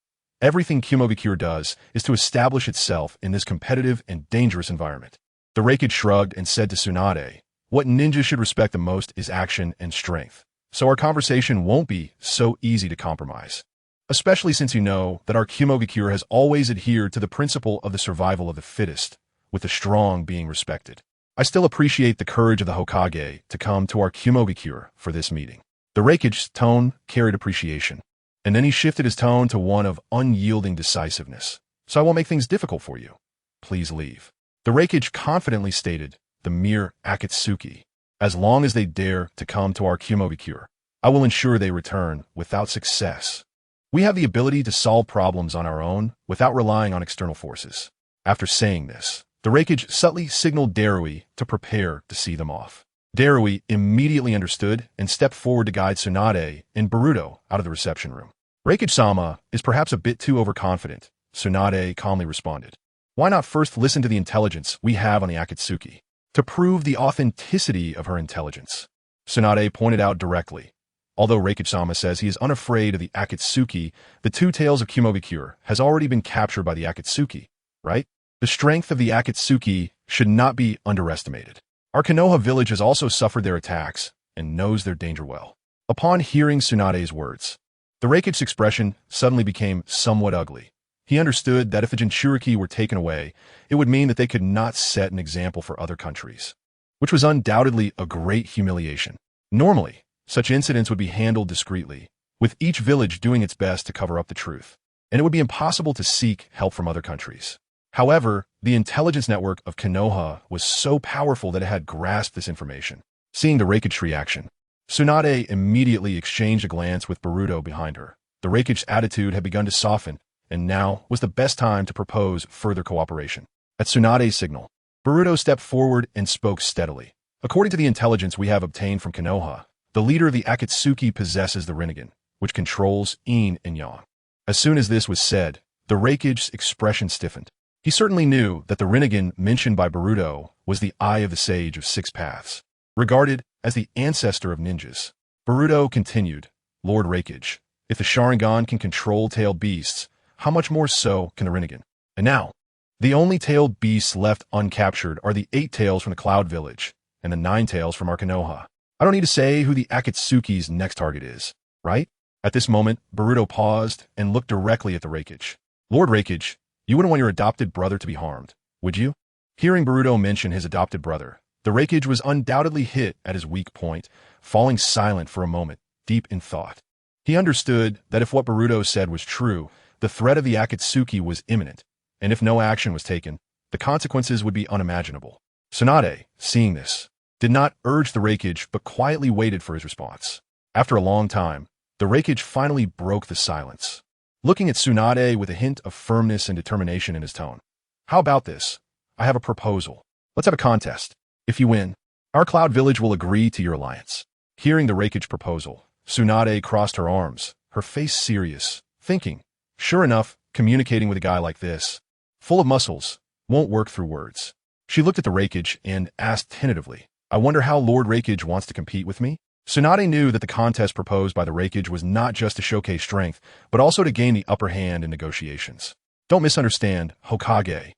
Everything Kumogakure does is to establish itself in this competitive and dangerous environment. The Reikage shrugged and said to Tsunade, "What ninjas should respect the most is action and strength. So our conversation won't be so easy to compromise. Especially since you know that our Kumogakure has always adhered to the principle of the survival of the fittest, with the strong being respected. I still appreciate the courage of the Hokage to come to our Kumogakure for this meeting." The Reikage's tone carried appreciation, and then he shifted his tone to one of unyielding decisiveness. "So I won't make things difficult for you. Please leave." The Reikage confidently stated, "The mere Akatsuki. As long as they dare to come to our Kumogakure, I will ensure they return without success. We have the ability to solve problems on our own without relying on external forces." After saying this, the Reikage subtly signaled Darui to prepare to see them off. Darui immediately understood and stepped forward to guide Tsunade and Boruto out of the reception room. "Reikage-sama is perhaps a bit too overconfident," Tsunade calmly responded. "Why not first listen to the intelligence we have on the Akatsuki, to prove the authenticity of her intelligence?" Tsunade pointed out directly. Although Reikage-sama says he is unafraid of the Akatsuki, the 2 tails of Kumogakure has already been captured by the Akatsuki, right? The strength of the Akatsuki should not be underestimated. Our Konoha village has also suffered their attacks and knows their danger well. Upon hearing Tsunade's words, the Reikage's expression suddenly became somewhat ugly. He understood that if the Jinchuriki were taken away, it would mean that they could not set an example for other countries, which was undoubtedly a great humiliation. Normally, such incidents would be handled discreetly, with each village doing its best to cover up the truth, and it would be impossible to seek help from other countries. However, the intelligence network of Konoha was so powerful that it had grasped this information. Seeing the Reikage's reaction, Tsunade immediately exchanged a glance with Boruto behind her. The Reikage's attitude had begun to soften, and now was the best time to propose further cooperation. At Tsunade's signal, Boruto stepped forward and spoke steadily. "According to the intelligence we have obtained from Konoha, the leader of the Akatsuki possesses the Rinnegan, which controls yin and yang." As soon as this was said, the Reikage's expression stiffened. He certainly knew that the Rinnegan mentioned by Boruto was the Eye of the Sage of 6 Paths, regarded as the ancestor of ninjas. Boruto continued, "Lord Reikage, if the Sharingan can control tailed beasts, how much more so can the Rinnegan? And now, the only tailed beasts left uncaptured are the 8 tails from the Cloud Village and the 9 tails from our Konoha. I don't need to say who the Akatsuki's next target is, right?" At this moment, Boruto paused and looked directly at the Reikage. "Lord Reikage, you wouldn't want your adopted brother to be harmed, would you?" Hearing Boruto mention his adopted brother, the Reikage was undoubtedly hit at his weak point, falling silent for a moment, deep in thought. He understood that if what Boruto said was true, the threat of the Akatsuki was imminent, and if no action was taken, the consequences would be unimaginable. Tsunade, seeing this, did not urge the Reikage but quietly waited for his response. After a long time, the Reikage finally broke the silence, looking at Tsunade with a hint of firmness and determination in his tone. How about this? I have a proposal. Let's have a contest. If you win, our Cloud Village will agree to your alliance. Hearing the Reikage proposal, Tsunade crossed her arms, her face serious, thinking, sure enough, communicating with a guy like this, full of muscles, won't work through words. She looked at the Reikage and asked tentatively, I wonder how Lord Reikage wants to compete with me? Tsunade knew that the contest proposed by the Reikage was not just to showcase strength, but also to gain the upper hand in negotiations. Don't misunderstand, Hokage.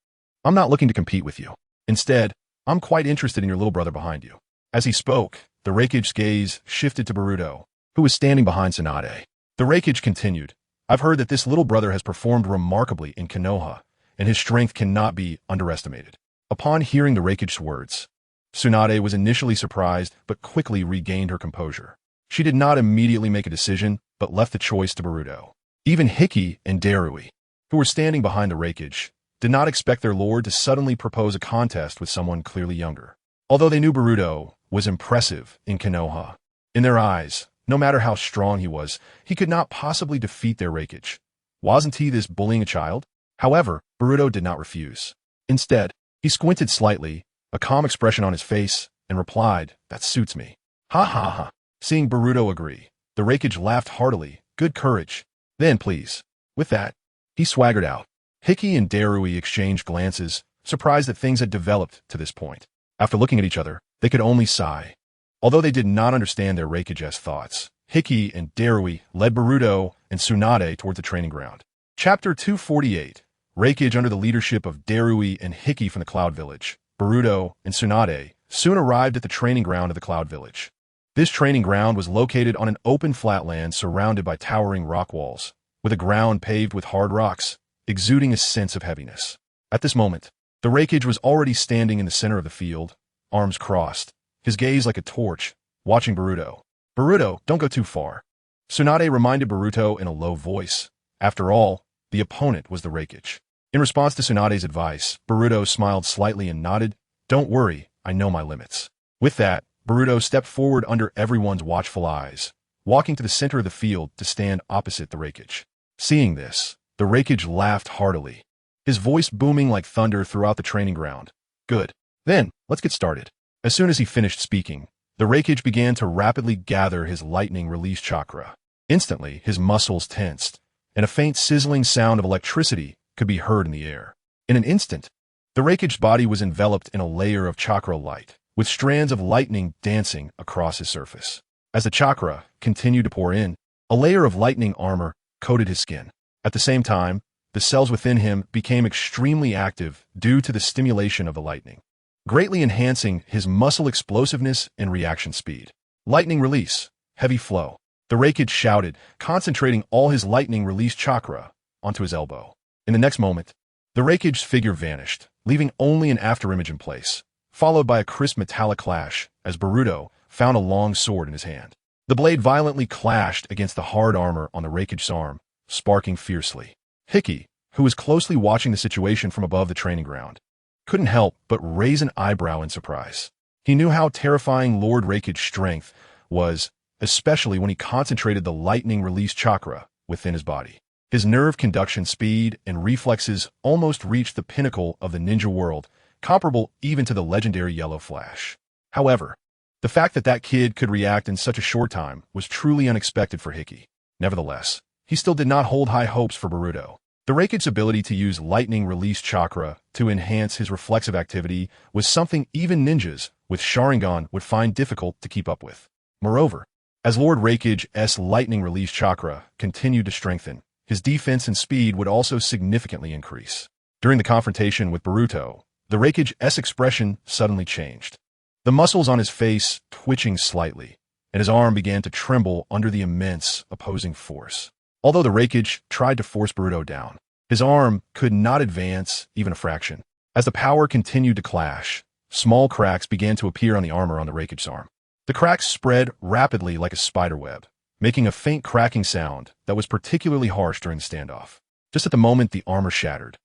I'm not looking to compete with you. Instead, I'm quite interested in your little brother behind you. As he spoke, the Reikage's gaze shifted to Boruto, who was standing behind Tsunade. The Reikage continued, I've heard that this little brother has performed remarkably in Konoha, and his strength cannot be underestimated. Upon hearing the Reikage's words, Tsunade was initially surprised but quickly regained her composure. She did not immediately make a decision, but left the choice to Boruto. Even Hiki and Darui, who were standing behind the Reikage, did not expect their lord to suddenly propose a contest with someone clearly younger. Although they knew Boruto was impressive in Konoha, in their eyes, no matter how strong he was, he could not possibly defeat their Reikage. Wasn't he this bullying a child? However, Boruto did not refuse. Instead, he squinted slightly, a calm expression on his face, and replied, that suits me. Ha ha ha. Seeing Boruto agree, the Reikage laughed heartily, good courage. Then please. With that, he swaggered out. Hiki and Darui exchanged glances, surprised that things had developed to this point. After looking at each other, they could only sigh. Although they did not understand their Reikage's thoughts, Hiki and Darui led Boruto and Tsunade towards the training ground. Chapter 248. Reikage under the leadership of Darui and Hiki from the Cloud Village. Boruto and Tsunade soon arrived at the training ground of the Cloud Village. This training ground was located on an open flatland surrounded by towering rock walls, with a ground paved with hard rocks, exuding a sense of heaviness. At this moment, the Reikage was already standing in the center of the field, arms crossed, his gaze like a torch, watching Boruto. Boruto, don't go too far. Tsunade reminded Boruto in a low voice. After all, the opponent was the Reikage. In response to Tsunade's advice, Boruto smiled slightly and nodded, don't worry, I know my limits. With that, Boruto stepped forward under everyone's watchful eyes, walking to the center of the field to stand opposite the Reikage. Seeing this, the Reikage laughed heartily, his voice booming like thunder throughout the training ground. Good. Then, let's get started. As soon as he finished speaking, the Reikage began to rapidly gather his lightning release chakra. Instantly, his muscles tensed, and a faint sizzling sound of electricity could be heard in the air. In an instant, the Reikage's body was enveloped in a layer of chakra light, with strands of lightning dancing across his surface. As the chakra continued to pour in, a layer of lightning armor coated his skin. At the same time, the cells within him became extremely active due to the stimulation of the lightning, greatly enhancing his muscle explosiveness and reaction speed. Lightning release, heavy flow. The Reikage shouted, concentrating all his lightning release chakra onto his elbow. In the next moment, the Reikage's figure vanished, leaving only an afterimage in place, followed by a crisp metallic clash as Boruto found a long sword in his hand. The blade violently clashed against the hard armor on the Reikage's arm, sparking fiercely. Hiki, who was closely watching the situation from above the training ground, couldn't help but raise an eyebrow in surprise. He knew how terrifying Lord Reikage's strength was, especially when he concentrated the lightning release chakra within his body. His nerve conduction speed and reflexes almost reached the pinnacle of the ninja world, comparable even to the legendary Yellow Flash. However, the fact that that kid could react in such a short time was truly unexpected for Hiki. Nevertheless, he still did not hold high hopes for Boruto. The Reikage's ability to use lightning release chakra to enhance his reflexive activity was something even ninjas with Sharingan would find difficult to keep up with. Moreover, as Lord Reikage's lightning release chakra continued to strengthen, his defense and speed would also significantly increase. During the confrontation with Boruto, the Reikage's expression suddenly changed. The muscles on his face twitching slightly, and his arm began to tremble under the immense opposing force. Although the Reikage tried to force Boruto down, his arm could not advance even a fraction. As the power continued to clash, small cracks began to appear on the armor on the Reikage's arm. The cracks spread rapidly like a spider web, making a faint cracking sound that was particularly harsh during the standoff. Just at the moment the armor shattered,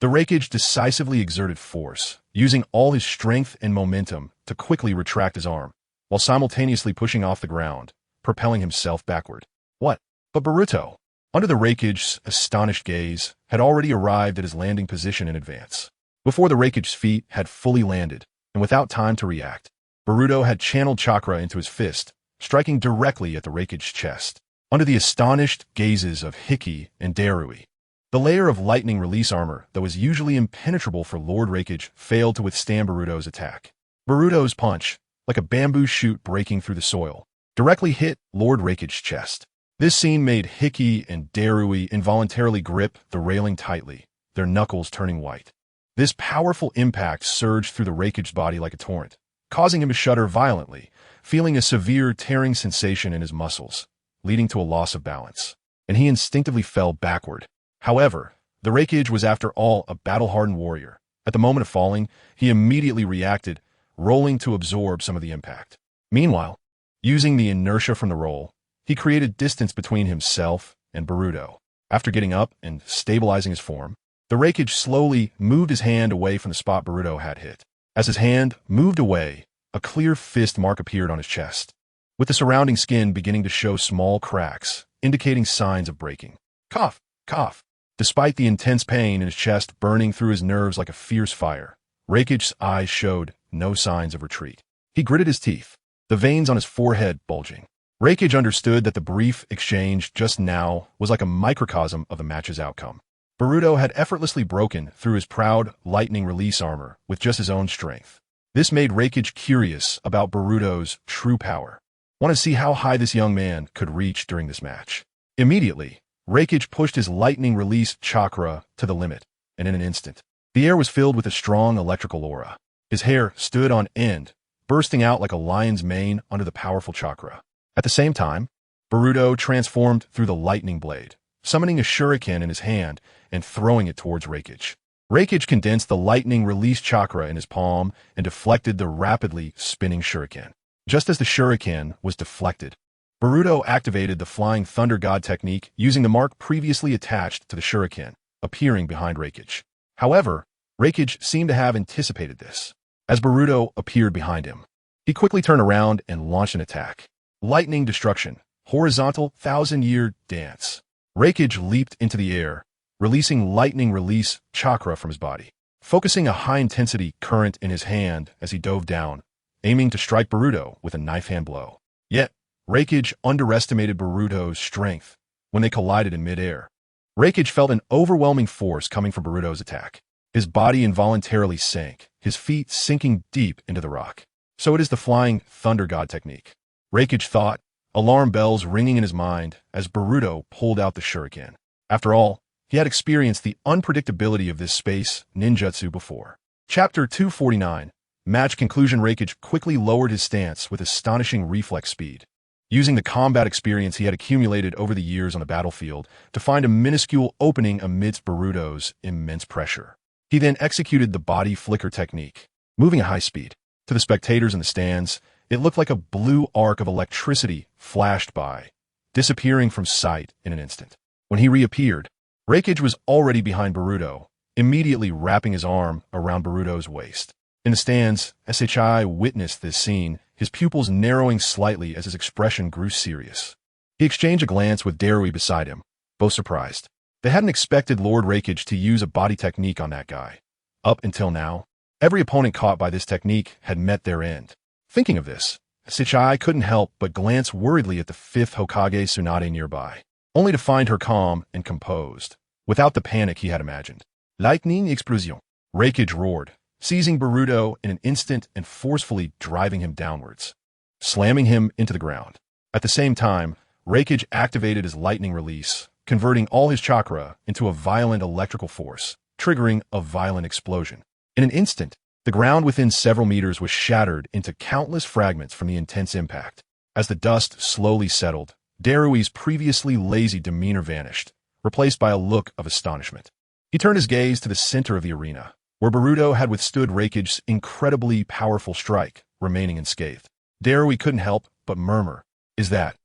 The Raikage decisively exerted force, using all his strength and momentum to quickly retract his arm, while simultaneously pushing off the ground, propelling himself backward. What? But Boruto, under the Raikage's astonished gaze, had already arrived at his landing position in advance. Before the Raikage's feet had fully landed, and without time to react, Boruto had channeled chakra into his fist, striking directly at the Raikage's chest. Under the astonished gazes of Hiki and Darui, the layer of lightning release armor that was usually impenetrable for Lord Raikage failed to withstand Boruto's attack. Boruto's punch, like a bamboo shoot breaking through the soil, directly hit Lord Raikage's chest. This scene made Hiki and Darui involuntarily grip the railing tightly, their knuckles turning white. This powerful impact surged through the Raikage's body like a torrent, causing him to shudder violently, feeling a severe tearing sensation in his muscles, leading to a loss of balance. And he instinctively fell backward. However, the Raikage was after all a battle-hardened warrior. At the moment of falling, he immediately reacted, rolling to absorb some of the impact. Meanwhile, using the inertia from the roll, he created distance between himself and Boruto. After getting up and stabilizing his form, the Raikage slowly moved his hand away from the spot Boruto had hit. As his hand moved away, a clear fist mark appeared on his chest, with the surrounding skin beginning to show small cracks, indicating signs of breaking. Cough, cough. Despite the intense pain in his chest burning through his nerves like a fierce fire, Raikage's eyes showed no signs of retreat. He gritted his teeth, the veins on his forehead bulging. Raikage understood that the brief exchange just now was like a microcosm of the match's outcome. Boruto had effortlessly broken through his proud lightning release armor with just his own strength. This made Raikage curious about Boruto's true power. Want to see how high this young man could reach during this match. Immediately, Raikage pushed his lightning release chakra to the limit, and in an instant, the air was filled with a strong electrical aura. His hair stood on end, bursting out like a lion's mane under the powerful chakra. At the same time, Boruto transformed through the lightning blade, summoning a shuriken in his hand and throwing it towards Raikage. Raikage condensed the lightning release chakra in his palm and deflected the rapidly spinning shuriken. Just as the shuriken was deflected, Boruto activated the Flying Thunder God technique using the mark previously attached to the shuriken, appearing behind Raikage. However, Raikage seemed to have anticipated this. As Boruto appeared behind him, he quickly turned around and launched an attack. Lightning destruction, horizontal 1,000-year dance. Raikage leaped into the air, releasing lightning release chakra from his body, focusing a high-intensity current in his hand as he dove down, aiming to strike Boruto with a knife-hand blow. Yet, Raikage underestimated Boruto's strength when they collided in midair. Raikage felt an overwhelming force coming from Boruto's attack. His body involuntarily sank, his feet sinking deep into the rock. So it is the Flying Thunder God technique. Raikage thought, alarm bells ringing in his mind as Boruto pulled out the shuriken. After all, he had experienced the unpredictability of this space ninjutsu before. Chapter 249. Match conclusion. Raikage quickly lowered his stance with astonishing reflex speed, using the combat experience he had accumulated over the years on the battlefield to find a minuscule opening amidst Boruto's immense pressure. He then executed the body flicker technique, moving at high speed. To the spectators in the stands, it looked like a blue arc of electricity flashed by, disappearing from sight in an instant. When he reappeared, Raikage was already behind Boruto, immediately wrapping his arm around Boruto's waist. In the stands, SHI witnessed this scene, his pupils narrowing slightly as his expression grew serious. He exchanged a glance with Darui beside him, both surprised. They hadn't expected Lord Raikage to use a body technique on that guy. Up until now, every opponent caught by this technique had met their end. Thinking of this, SHI couldn't help but glance worriedly at the fifth Hokage Tsunade nearby, only to find her calm and composed, without the panic he had imagined. Lightning explosion. Raikage roared, seizing Boruto in an instant and forcefully driving him downwards, slamming him into the ground. At the same time, Raikage activated his lightning release, converting all his chakra into a violent electrical force, triggering a violent explosion. In an instant, the ground within several meters was shattered into countless fragments from the intense impact. As the dust slowly settled, Darui's previously lazy demeanor vanished, replaced by a look of astonishment. He turned his gaze to the center of the arena, where Boruto had withstood Raikage's incredibly powerful strike, remaining unscathed. Darui couldn't help but murmur, "Is that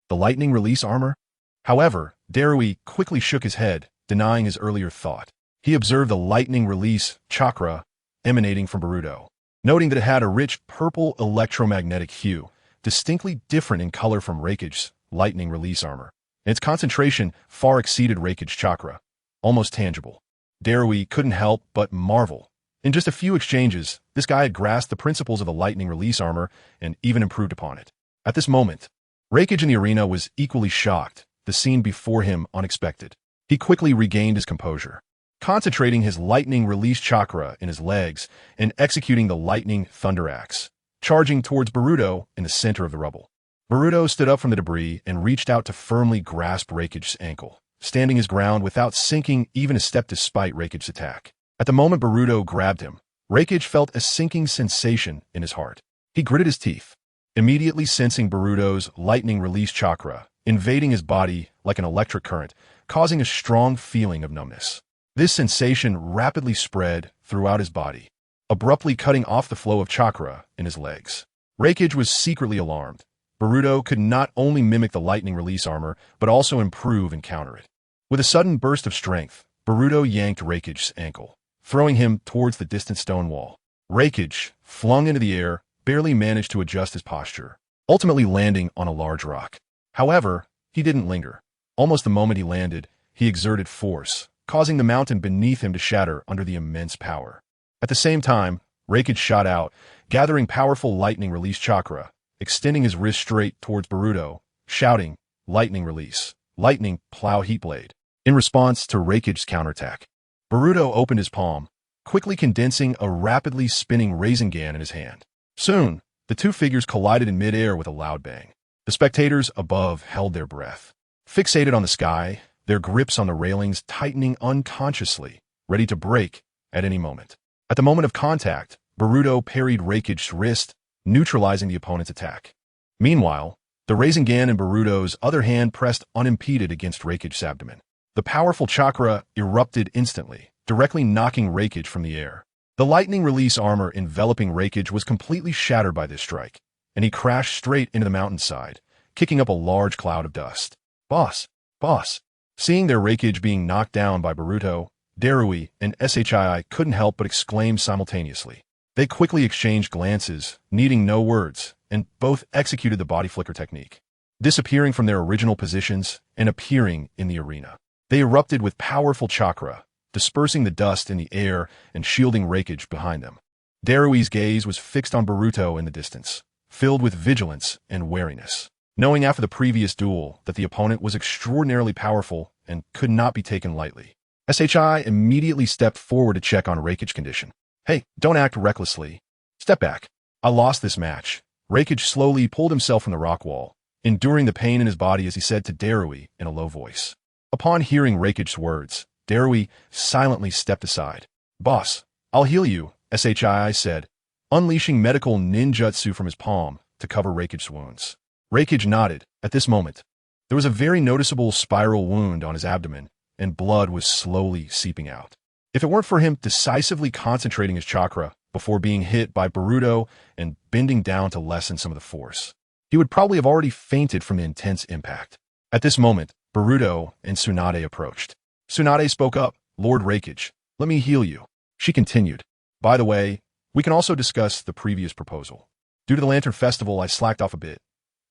the lightning release armor?" However, Darui quickly shook his head, denying his earlier thought. He observed the lightning release chakra emanating from Boruto, noting that it had a rich purple electromagnetic hue, distinctly different in color from Raikage's lightning release armor. And its concentration far exceeded Raikage's chakra, almost tangible. Darui couldn't help but marvel. In just a few exchanges, this guy had grasped the principles of the lightning release armor and even improved upon it. At this moment, Raikage in the arena was equally shocked, the scene before him unexpected. He quickly regained his composure, concentrating his lightning release chakra in his legs and executing the lightning thunder axe, charging towards Boruto in the center of the rubble. Boruto stood up from the debris and reached out to firmly grasp Raikage's ankle, standing his ground without sinking even a step despite Raikage's attack. At the moment Boruto grabbed him, Raikage felt a sinking sensation in his heart. He gritted his teeth, immediately sensing Boruto's lightning release chakra invading his body like an electric current, causing a strong feeling of numbness. This sensation rapidly spread throughout his body, abruptly cutting off the flow of chakra in his legs. Raikage was secretly alarmed. Boruto could not only mimic the lightning release armor, but also improve and counter it. With a sudden burst of strength, Boruto yanked Raikage's ankle, throwing him towards the distant stone wall. Raikage, flung into the air, barely managed to adjust his posture, ultimately landing on a large rock. However, he didn't linger. Almost the moment he landed, he exerted force, causing the mountain beneath him to shatter under the immense power. At the same time, Raikage shot out, gathering powerful lightning release chakra, extending his wrist straight towards Boruto, shouting, "Lightning release, lightning plow heat blade." In response to Raikage's counterattack, Boruto opened his palm, quickly condensing a rapidly spinning Rasengan in his hand. Soon, the two figures collided in midair with a loud bang. The spectators above held their breath, fixated on the sky, their grips on the railings tightening unconsciously, ready to break at any moment. At the moment of contact, Boruto parried Raikage's wrist, neutralizing the opponent's attack. Meanwhile, the Rasengan in Boruto's other hand pressed unimpeded against Raikage's abdomen. The powerful chakra erupted instantly, directly knocking Raikage from the air. The lightning release armor enveloping Raikage was completely shattered by this strike, and he crashed straight into the mountainside, kicking up a large cloud of dust. Boss! Boss! Seeing their Raikage being knocked down by Boruto, Darui and Shii couldn't help but exclaim simultaneously. They quickly exchanged glances, needing no words, and both executed the body flicker technique, disappearing from their original positions and appearing in the arena. They erupted with powerful chakra, dispersing the dust in the air and shielding Raikage behind them. Darui's gaze was fixed on Boruto in the distance, filled with vigilance and wariness, knowing after the previous duel that the opponent was extraordinarily powerful and could not be taken lightly. Shii immediately stepped forward to check on Raikage's condition. "Hey, don't act recklessly. Step back. I lost this match." Raikage slowly pulled himself from the rock wall, enduring the pain in his body as he said to Darui in a low voice. Upon hearing Raikage's words, Darui silently stepped aside. "Boss, I'll heal you," Shii said, unleashing medical ninjutsu from his palm to cover Raikage's wounds. Raikage nodded. At this moment, there was a very noticeable spiral wound on his abdomen, and blood was slowly seeping out. If it weren't for him decisively concentrating his chakra before being hit by Boruto and bending down to lessen some of the force, he would probably have already fainted from the intense impact. At this moment, Boruto and Tsunade approached. Tsunade spoke up. "Lord Raikage, let me heal you." She continued, "By the way, we can also discuss the previous proposal. Due to the Lantern Festival, I slacked off a bit.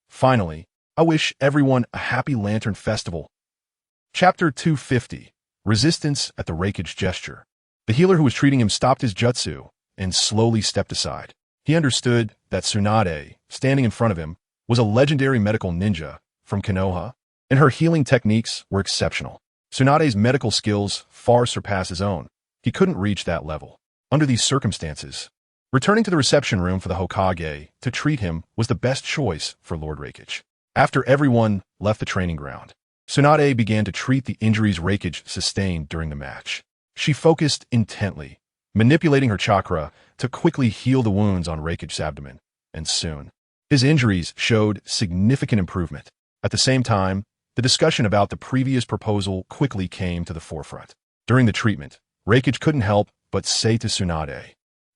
Finally, I wish everyone a happy Lantern Festival." Chapter 250. Resistance at the Raikage gesture. The healer who was treating him stopped his jutsu and slowly stepped aside. He understood that Tsunade, standing in front of him, was a legendary medical ninja from Konoha, and her healing techniques were exceptional. Tsunade's medical skills far surpassed his own. He couldn't reach that level. Under these circumstances, returning to the reception room for the Hokage to treat him was the best choice for Lord Raikage. After everyone left the training ground, Tsunade began to treat the injuries Raikage sustained during the match. She focused intently, manipulating her chakra to quickly heal the wounds on Raikage's abdomen, and soon, his injuries showed significant improvement. At the same time, the discussion about the previous proposal quickly came to the forefront. During the treatment, Raikage couldn't help but say to Tsunade,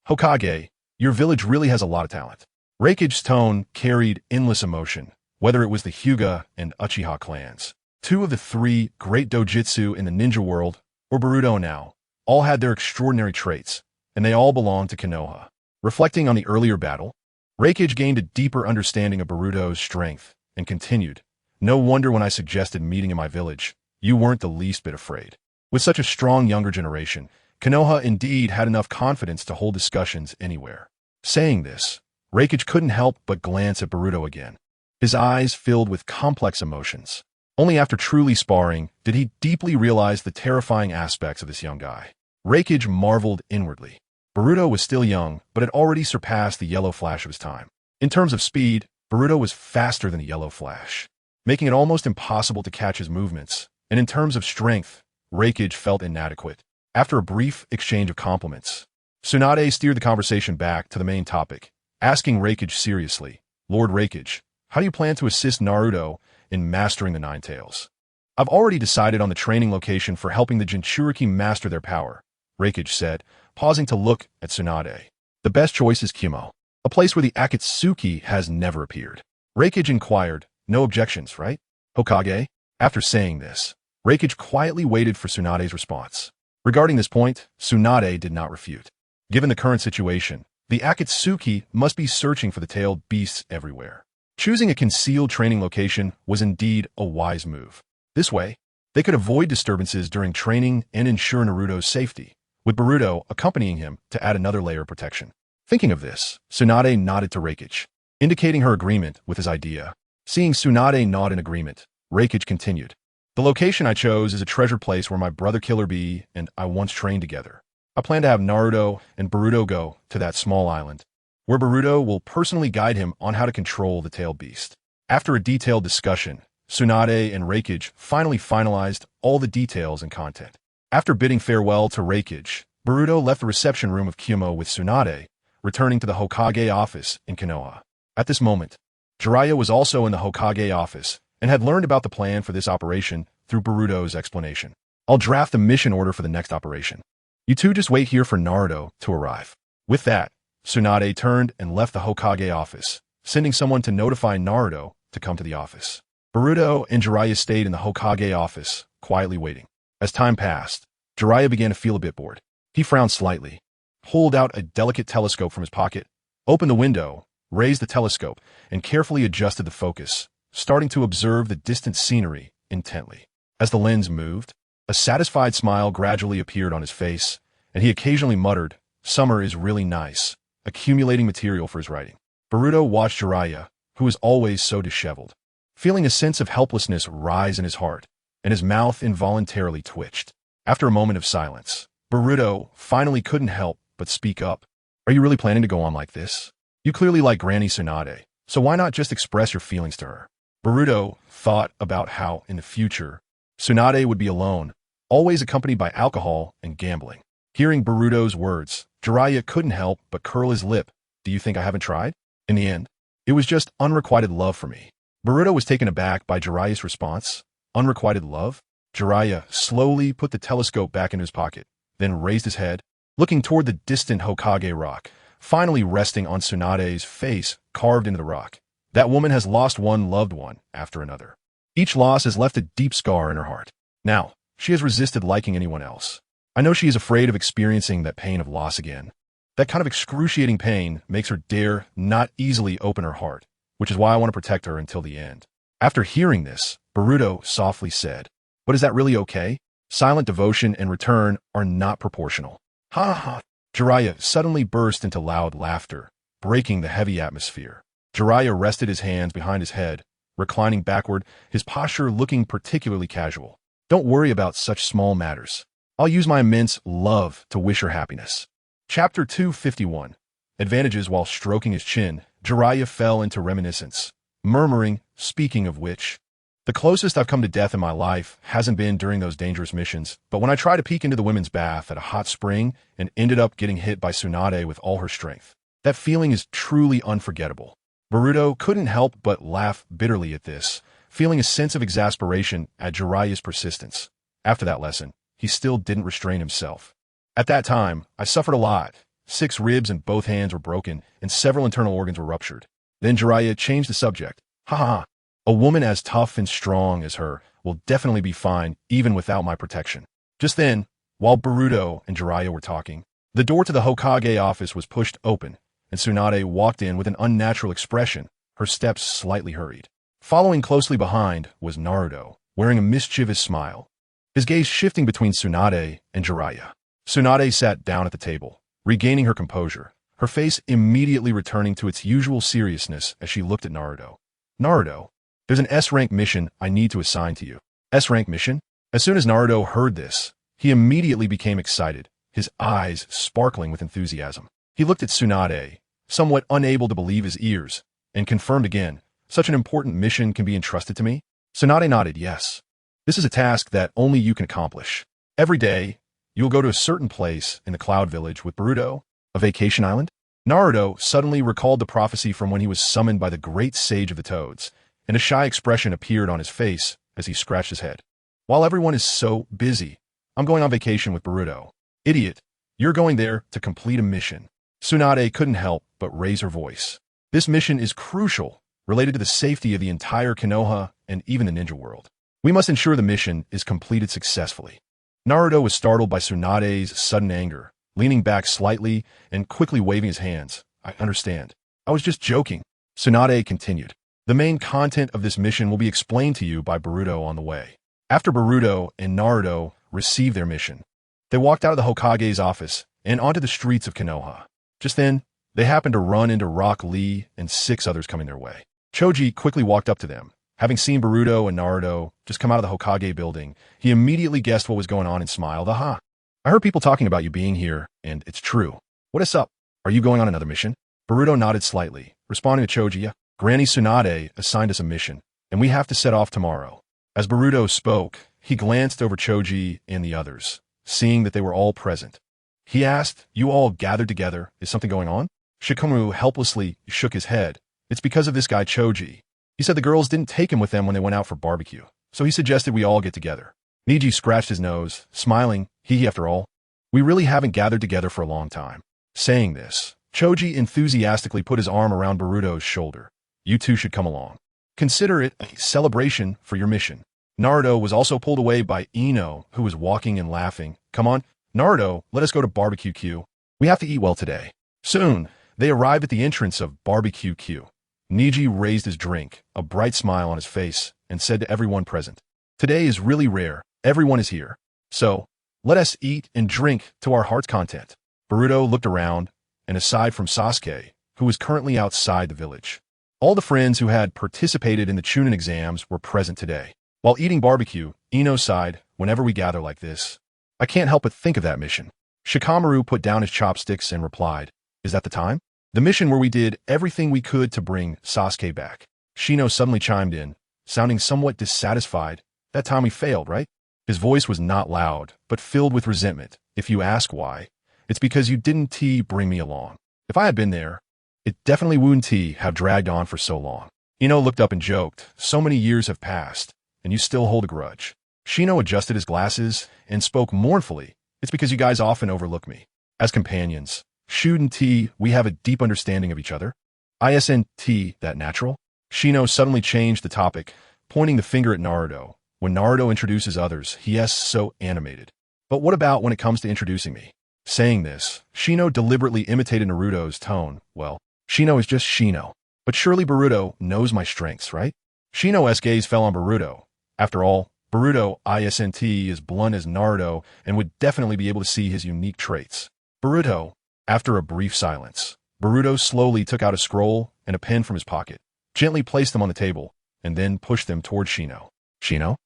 "Hokage, your village really has a lot of talent." Raikage's tone carried endless emotion, whether it was the Hyuga and Uchiha clans, two of the three great dojutsu in the ninja world, or Boruto now, all had their extraordinary traits, and they all belonged to Konoha. Reflecting on the earlier battle, Reikage gained a deeper understanding of Boruto's strength and continued, "No wonder when I suggested meeting in my village, you weren't the least bit afraid." With such a strong younger generation, Konoha indeed had enough confidence to hold discussions anywhere. Saying this, Reikage couldn't help but glance at Boruto again, his eyes filled with complex emotions. Only after truly sparring did he deeply realize the terrifying aspects of this young guy. Reikage marveled inwardly. Boruto was still young, but had already surpassed the Yellow Flash of his time. In terms of speed, Boruto was faster than the Yellow Flash, making it almost impossible to catch his movements, and in terms of strength, Reikage felt inadequate. After a brief exchange of compliments, Tsunade steered the conversation back to the main topic, asking Reikage seriously, "Lord Reikage, how do you plan to assist Naruto in mastering the Nine Tails?" "I've already decided on the training location for helping the Jinchuriki master their power," Reikage said, pausing to look at Tsunade. "The best choice is Kyumo, a place where the Akatsuki has never appeared." Reikage inquired, "No objections, right, Hokage?" After saying this, Reikage quietly waited for Tsunade's response. Regarding this point, Tsunade did not refute. Given the current situation, the Akatsuki must be searching for the tailed beasts everywhere. Choosing a concealed training location was indeed a wise move. This way, they could avoid disturbances during training and ensure Naruto's safety, with Boruto accompanying him to add another layer of protection. Thinking of this, Tsunade nodded to Reikage, indicating her agreement with his idea. Seeing Tsunade nod in agreement, Reikage continued, "The location I chose is a treasure place where my brother Killer Bee and I once trained together. I plan to have Naruto and Boruto go to that small island, where Boruto will personally guide him on how to control the tailed beast." After a detailed discussion, Tsunade and Reikage finally finalized all the details and content. After bidding farewell to Reikage, Boruto left the reception room of Kyumo with Tsunade, returning to the Hokage office in Konoha. At this moment, Jiraiya was also in the Hokage office and had learned about the plan for this operation through Boruto's explanation. "I'll draft the mission order for the next operation. You two just wait here for Naruto to arrive." With that, Tsunade turned and left the Hokage office, sending someone to notify Naruto to come to the office. Boruto and Jiraiya stayed in the Hokage office, quietly waiting. As time passed, Jiraiya began to feel a bit bored. He frowned slightly, pulled out a delicate telescope from his pocket, opened the window, raised the telescope, and carefully adjusted the focus, starting to observe the distant scenery intently. As the lens moved, a satisfied smile gradually appeared on his face, and he occasionally muttered, "Summer is really nice," accumulating material for his writing. Boruto watched Jiraiya, who was always so disheveled, feeling a sense of helplessness rise in his heart, and his mouth involuntarily twitched. After a moment of silence, Boruto finally couldn't help but speak up. "Are you really planning to go on like this? You clearly like Granny Tsunade, so why not just express your feelings to her?" Boruto thought about how, in the future, Tsunade would be alone, always accompanied by alcohol and gambling. Hearing Boruto's words, Jiraiya couldn't help but curl his lip. "Do you think I haven't tried?" In the end, it was just unrequited love for me. Boruto was taken aback by Jiraiya's response. Unrequited love? Jiraiya slowly put the telescope back into his pocket, then raised his head, looking toward the distant Hokage rock, finally resting on Tsunade's face carved into the rock. "That woman has lost one loved one after another. Each loss has left a deep scar in her heart. Now, she has resisted liking anyone else. I know she is afraid of experiencing that pain of loss again. That kind of excruciating pain makes her dare not easily open her heart, which is why I want to protect her until the end." After hearing this, Boruto softly said, "But is that really okay? Silent devotion and return are not proportional." "Ha ha!" Jiraiya suddenly burst into loud laughter, breaking the heavy atmosphere. Jiraiya rested his hands behind his head, reclining backward, his posture looking particularly casual. "Don't worry about such small matters. I'll use my immense love to wish her happiness." Chapter 251. Advantages. While stroking his chin, Jiraiya fell into reminiscence, murmuring, "Speaking of which, the closest I've come to death in my life hasn't been during those dangerous missions, but when I tried to peek into the women's bath at a hot spring and ended up getting hit by Tsunade with all her strength. That feeling is truly unforgettable." Boruto couldn't help but laugh bitterly at this, feeling a sense of exasperation at Jiraiya's persistence. After that lesson, he still didn't restrain himself. "At that time, I suffered a lot. 6 ribs and both hands were broken, and several internal organs were ruptured." Then Jiraiya changed the subject. "Ha ha! A woman as tough and strong as her will definitely be fine even without my protection." Just then, While Boruto and Jiraiya were talking, the door to the Hokage office was pushed open, and Tsunade walked in with an unnatural expression, her steps slightly hurried. Following closely behind was Naruto, wearing a mischievous smile, his gaze shifting between Tsunade and Jiraiya. Tsunade sat down at the table, regaining her composure, her face immediately returning to its usual seriousness as she looked at Naruto. Naruto, there's an S-rank mission I need to assign to you. S-rank mission? As soon as Naruto heard this, he immediately became excited, his eyes sparkling with enthusiasm. He looked at Tsunade, somewhat unable to believe his ears, and confirmed again, such an important mission can be entrusted to me? Tsunade nodded yes. This is a task that only you can accomplish. Every day, you'll go to a certain place in the Cloud Village with Boruto, a vacation island. Naruto suddenly recalled the prophecy from when he was summoned by the great sage of the Toads, and a shy expression appeared on his face as he scratched his head. While everyone is so busy, I'm going on vacation with Boruto. Idiot, you're going there to complete a mission. Tsunade couldn't help but raise her voice. This mission is crucial, related to the safety of the entire Konoha and even the ninja world. We must ensure the mission is completed successfully. Naruto was startled by Tsunade's sudden anger, leaning back slightly and quickly waving his hands. I understand. I was just joking. Tsunade continued. The main content of this mission will be explained to you by Boruto on the way. After Boruto and Naruto received their mission, they walked out of the Hokage's office and onto the streets of Konoha. Just then, they happened to run into Rock Lee and 6 others coming their way. Choji quickly walked up to them. Having seen Boruto and Naruto just come out of the Hokage building, he immediately guessed what was going on and smiled. Aha! I heard people talking about you being here, and it's true. What is up? Are you going on another mission? Boruto nodded slightly, responding to Choji. Granny Tsunade assigned us a mission, and we have to set off tomorrow. As Boruto spoke, he glanced over Choji and the others, seeing that they were all present. He asked, you all gathered together, is something going on? Shikamaru helplessly shook his head. It's because of this guy Choji. He said the girls didn't take him with them when they went out for barbecue, so he suggested we all get together. Niji scratched his nose, smiling, after all, we really haven't gathered together for a long time. Saying this, Choji enthusiastically put his arm around Boruto's shoulder. You two should come along. Consider it a celebration for your mission. Naruto was also pulled away by Ino, who was walking and laughing. Come on, Naruto, let us go to Barbecue Q. We have to eat well today. Soon, they arrived at the entrance of Barbecue Q. Niji raised his drink, a bright smile on his face, and said to everyone present, today is really rare, everyone is here. So, let us eat and drink to our heart's content. Boruto looked around, and aside from Sasuke, who was currently outside the village, all the friends who had participated in the Chunin exams were present today. While eating barbecue, Ino sighed, whenever we gather like this, I can't help but think of that mission. Shikamaru put down his chopsticks and replied, is that the time? The mission where we did everything we could to bring Sasuke back. Shino suddenly chimed in, sounding somewhat dissatisfied. That time we failed, right? His voice was not loud, but filled with resentment. If you ask why, it's because you didn't bring me along. If I had been there, it definitely wouldn't have dragged on for so long. Ino looked up and joked, so many years have passed, and you still hold a grudge. Shino adjusted his glasses and spoke mournfully, it's because you guys often overlook me. As companions, Shud and T, we have a deep understanding of each other. ISNT, that natural? Shino suddenly changed the topic, pointing the finger at Naruto. When Naruto introduces others, he is so animated. But what about when it comes to introducing me? Saying this, Shino deliberately imitated Naruto's tone. Well, Shino is just Shino. But surely Boruto knows my strengths, right? Shino's gaze fell on Boruto. After all, Boruto ISNT is blunt as Naruto and would definitely be able to see his unique traits. Boruto. After a brief silence, Boruto slowly took out a scroll and a pen from his pocket, gently placed them on the table, and then pushed them toward Shino. Shino?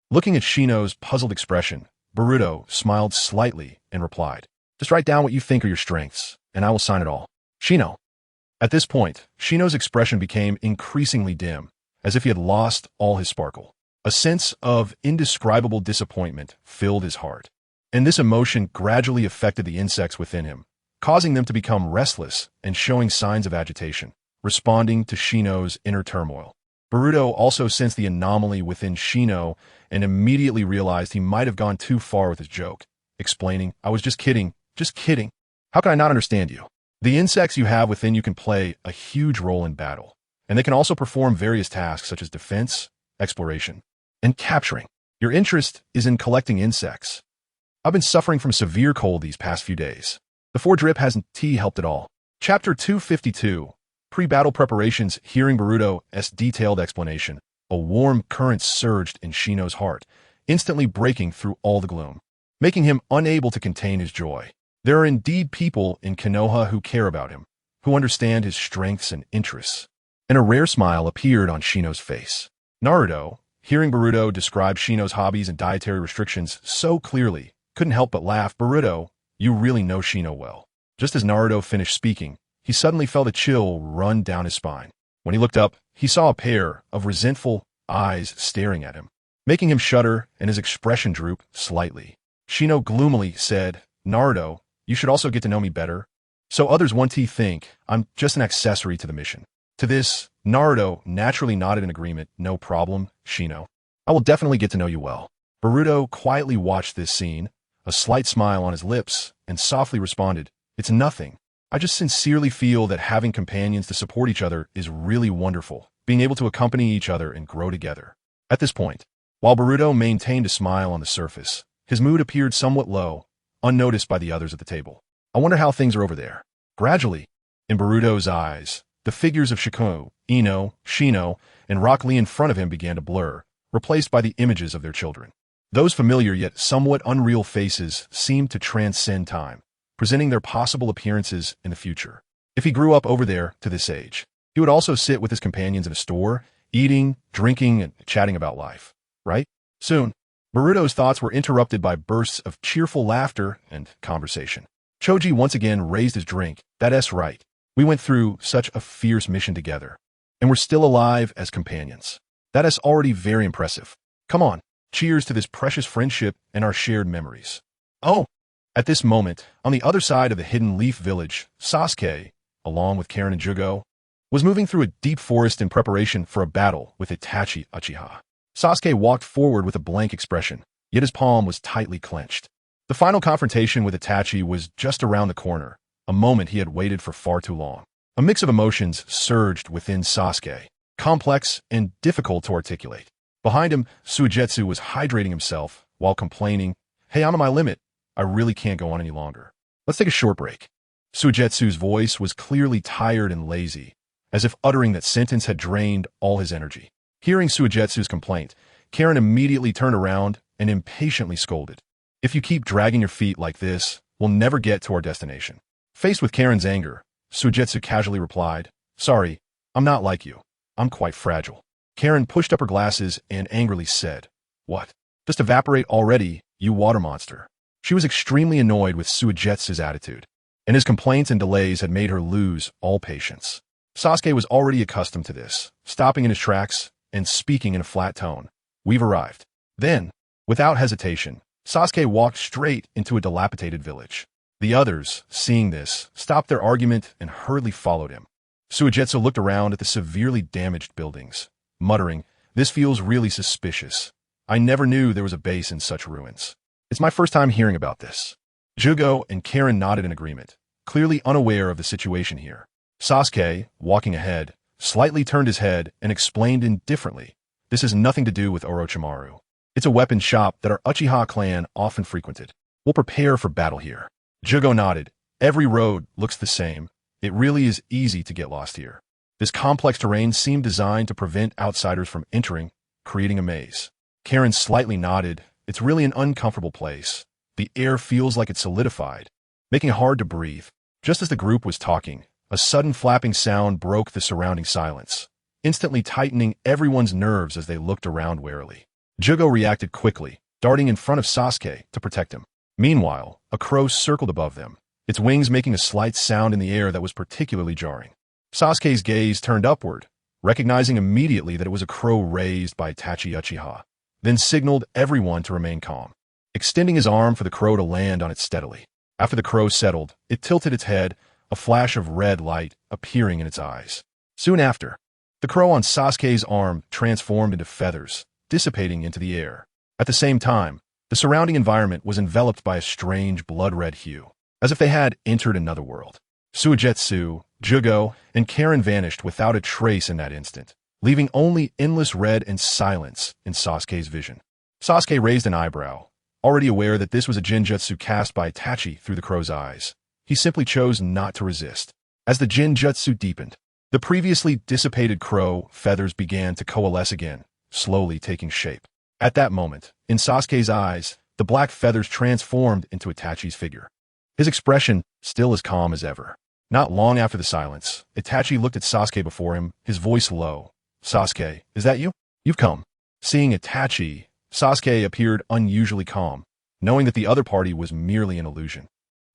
Looking at Shino's puzzled expression, Boruto smiled slightly and replied, just write down what you think are your strengths, and I will sign it all. Shino. At this point, Shino's expression became increasingly dim, as if he had lost all his sparkle. A sense of indescribable disappointment filled his heart, and this emotion gradually affected the insects within him, causing them to become restless and showing signs of agitation, responding to Shino's inner turmoil. Boruto also sensed the anomaly within Shino and immediately realized he might have gone too far with his joke, explaining, I was just kidding, just kidding. How can I not understand you? The insects you have within you can play a huge role in battle, and they can also perform various tasks such as defense, exploration, and capturing. Your interest is in collecting insects. I've been suffering from severe cold these past few days. The 4-drip hasn't helped at all. Chapter 252. Pre-battle preparations. Hearing Boruto's detailed explanation, a warm current surged in Shino's heart, instantly breaking through all the gloom, making him unable to contain his joy. There are indeed people in Konoha who care about him, who understand his strengths and interests. And a rare smile appeared on Shino's face. Naruto, hearing Boruto describe Shino's hobbies and dietary restrictions so clearly, couldn't help but laugh. Boruto, you really know Shino well. Just as Naruto finished speaking, he suddenly felt a chill run down his spine. When he looked up, he saw a pair of resentful eyes staring at him, making him shudder and his expression droop slightly. Shino gloomily said, Naruto, you should also get to know me better, so others won't think I'm just an accessory to the mission. To this, Naruto naturally nodded in agreement. No problem, Shino. I will definitely get to know you well. Boruto quietly watched this scene, a slight smile on his lips, and softly responded, It's nothing. I just sincerely feel that having companions to support each other is really wonderful, being able to accompany each other and grow together. At this point, while Boruto maintained a smile on the surface, his mood appeared somewhat low, unnoticed by the others at the table. I wonder how things are over there. Gradually, in Boruto's eyes, the figures of Shiko, Ino, Shino, and Rock Lee in front of him began to blur, replaced by the images of their children. Those familiar yet somewhat unreal faces seemed to transcend time, presenting their possible appearances in the future. If he grew up over there to this age, he would also sit with his companions in a store, eating, drinking, and chatting about life, right? Soon, Boruto's thoughts were interrupted by bursts of cheerful laughter and conversation. Choji once again raised his drink. That's right. We went through such a fierce mission together, and we're still alive as companions. That is already very impressive. Come on, cheers to this precious friendship and our shared memories. Oh! At this moment, on the other side of the Hidden Leaf Village, Sasuke, along with Karen and Jugo, was moving through a deep forest in preparation for a battle with Itachi Uchiha. Sasuke walked forward with a blank expression, yet his palm was tightly clenched. The final confrontation with Itachi was just around the corner, a moment he had waited for far too long. A mix of emotions surged within Sasuke, complex and difficult to articulate. Behind him, Suigetsu was hydrating himself while complaining, Hey, I'm at my limit. I really can't go on any longer. Let's take a short break. Suigetsu's voice was clearly tired and lazy, as if uttering that sentence had drained all his energy. Hearing Suigetsu's complaint, Karen immediately turned around and impatiently scolded. If you keep dragging your feet like this, we'll never get to our destination. Faced with Karen's anger, Suigetsu casually replied, Sorry, I'm not like you. I'm quite fragile. Karen pushed up her glasses and angrily said, What? Just evaporate already, you water monster. She was extremely annoyed with Suigetsu's attitude, and his complaints and delays had made her lose all patience. Sasuke was already accustomed to this, stopping in his tracks and speaking in a flat tone. We've arrived. Then, without hesitation, Sasuke walked straight into a dilapidated village. The others, seeing this, stopped their argument and hurriedly followed him. Suigetsu looked around at the severely damaged buildings, muttering, This feels really suspicious. I never knew there was a base in such ruins. It's my first time hearing about this. Jugo and Karen nodded in agreement, clearly unaware of the situation here. Sasuke, walking ahead, slightly turned his head and explained indifferently, This has nothing to do with Orochimaru. It's a weapons shop that our Uchiha clan often frequented. We'll prepare for battle here. Jugo nodded. Every road looks the same. It really is easy to get lost here. This complex terrain seemed designed to prevent outsiders from entering, creating a maze. Karen slightly nodded. It's really an uncomfortable place. The air feels like it's solidified, making it hard to breathe. Just as the group was talking, a sudden flapping sound broke the surrounding silence, instantly tightening everyone's nerves as they looked around warily. Jugo reacted quickly, darting in front of Sasuke to protect him. Meanwhile, a crow circled above them, its wings making a slight sound in the air that was particularly jarring. Sasuke's gaze turned upward, recognizing immediately that it was a crow raised by Itachi Uchiha, then signaled everyone to remain calm, extending his arm for the crow to land on it steadily. After the crow settled, it tilted its head, a flash of red light appearing in its eyes. Soon after, the crow on Sasuke's arm transformed into feathers, dissipating into the air. At the same time, the surrounding environment was enveloped by a strange blood-red hue, as if they had entered another world. Suigetsu, Jugo, and Karen vanished without a trace in that instant, leaving only endless red and silence in Sasuke's vision. Sasuke raised an eyebrow, already aware that this was a Jinjutsu cast by Itachi through the crow's eyes. He simply chose not to resist. As the Jinjutsu deepened, the previously dissipated crow feathers began to coalesce again, slowly taking shape. At that moment, in Sasuke's eyes, the black feathers transformed into Itachi's figure. His expression still as calm as ever. Not long after the silence, Itachi looked at Sasuke before him, his voice low. "Sasuke, is that you? You've come." Seeing Itachi, Sasuke appeared unusually calm, knowing that the other party was merely an illusion.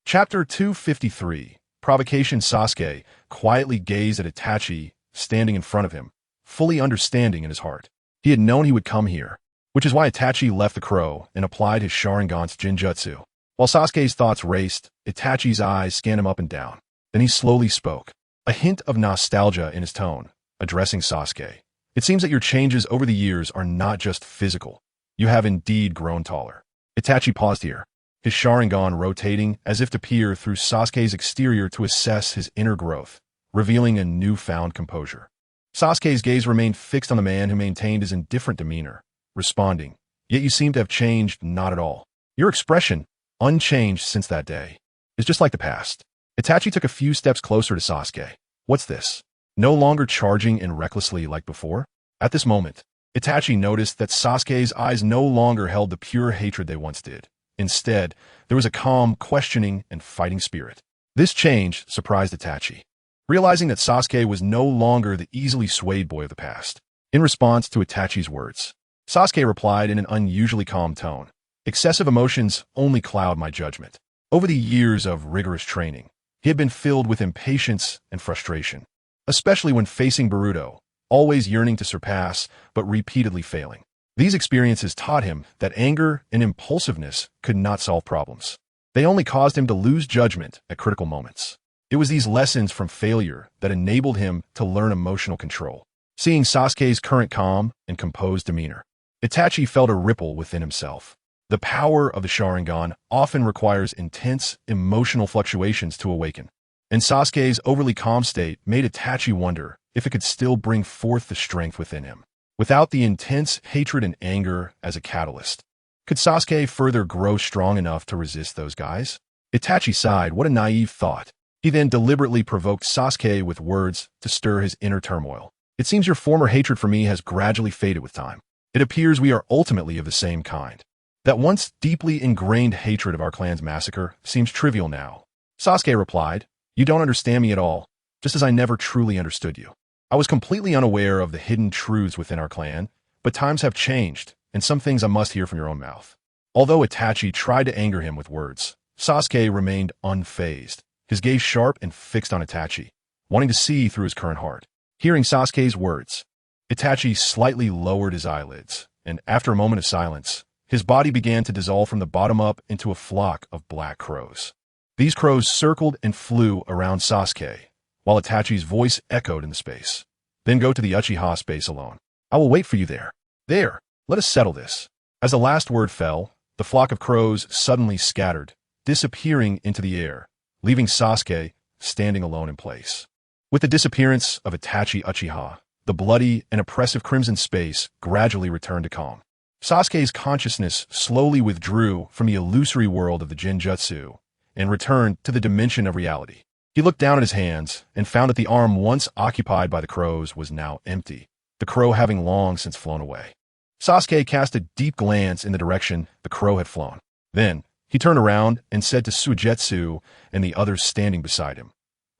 Chapter 253. Provocation. Sasuke quietly gazed at Itachi, standing in front of him, fully understanding in his heart. He had known he would come here, which is why Itachi left the crow and applied his Sharingan's Jinjutsu. While Sasuke's thoughts raced, Itachi's eyes scanned him up and down. Then he slowly spoke, a hint of nostalgia in his tone, addressing Sasuke. "It seems that your changes over the years are not just physical. You have indeed grown taller." Itachi paused here, his Sharingan rotating as if to peer through Sasuke's exterior to assess his inner growth, revealing a newfound composure. Sasuke's gaze remained fixed on the man who maintained his indifferent demeanor, responding, "Yet you seem to have changed." "Not at all. Your expression, unchanged since that day, is just like the past." Itachi took a few steps closer to Sasuke. "What's this? No longer charging and recklessly like before?" At this moment, Itachi noticed that Sasuke's eyes no longer held the pure hatred they once did. Instead, there was a calm, questioning, and fighting spirit. This change surprised Itachi, realizing that Sasuke was no longer the easily swayed boy of the past. In response to Itachi's words, Sasuke replied in an unusually calm tone, "Excessive emotions only cloud my judgment." Over the years of rigorous training, he had been filled with impatience and frustration, especially when facing Boruto, always yearning to surpass, but repeatedly failing. These experiences taught him that anger and impulsiveness could not solve problems. They only caused him to lose judgment at critical moments. It was these lessons from failure that enabled him to learn emotional control. Seeing Sasuke's current calm and composed demeanor, Itachi felt a ripple within himself. The power of the Sharingan often requires intense emotional fluctuations to awaken, and Sasuke's overly calm state made Itachi wonder if it could still bring forth the strength within him. Without the intense hatred and anger as a catalyst, could Sasuke further grow strong enough to resist those guys? Itachi sighed. What a naive thought. He then deliberately provoked Sasuke with words to stir his inner turmoil. "It seems your former hatred for me has gradually faded with time. It appears we are ultimately of the same kind. That once deeply ingrained hatred of our clan's massacre seems trivial now." Sasuke replied, "You don't understand me at all, just as I never truly understood you. I was completely unaware of the hidden truths within our clan, but times have changed, and some things I must hear from your own mouth." Although Itachi tried to anger him with words, Sasuke remained unfazed, his gaze sharp and fixed on Itachi, wanting to see through his current heart. Hearing Sasuke's words, Itachi slightly lowered his eyelids, and after a moment of silence, his body began to dissolve from the bottom up into a flock of black crows. These crows circled and flew around Sasuke, while Itachi's voice echoed in the space. "Then go to the Uchiha space alone. I will wait for you there. There, let us settle this." As the last word fell, the flock of crows suddenly scattered, disappearing into the air, leaving Sasuke standing alone in place. With the disappearance of Itachi Uchiha, the bloody and oppressive crimson space gradually returned to calm. Sasuke's consciousness slowly withdrew from the illusory world of the Jinjutsu and returned to the dimension of reality. He looked down at his hands and found that the arm once occupied by the crows was now empty, the crow having long since flown away. Sasuke cast a deep glance in the direction the crow had flown. Then, he turned around and said to Suigetsu and the others standing beside him,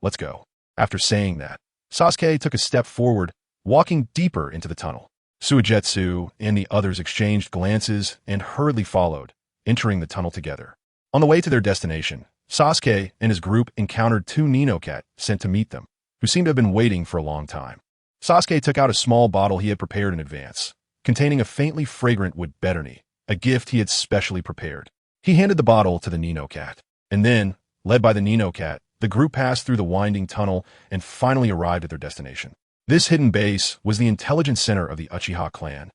"Let's go." After saying that, Sasuke took a step forward, walking deeper into the tunnel. Suigetsu and the others exchanged glances and hurriedly followed, entering the tunnel together. On the way to their destination, Sasuke and his group encountered two Ninocat sent to meet them, who seemed to have been waiting for a long time. Sasuke took out a small bottle he had prepared in advance, containing a faintly fragrant wood betterny, a gift he had specially prepared. He handed the bottle to the Ninocat, and then, led by the Ninocat, the group passed through the winding tunnel and finally arrived at their destination. This hidden base was the intelligence center of the Uchiha clan,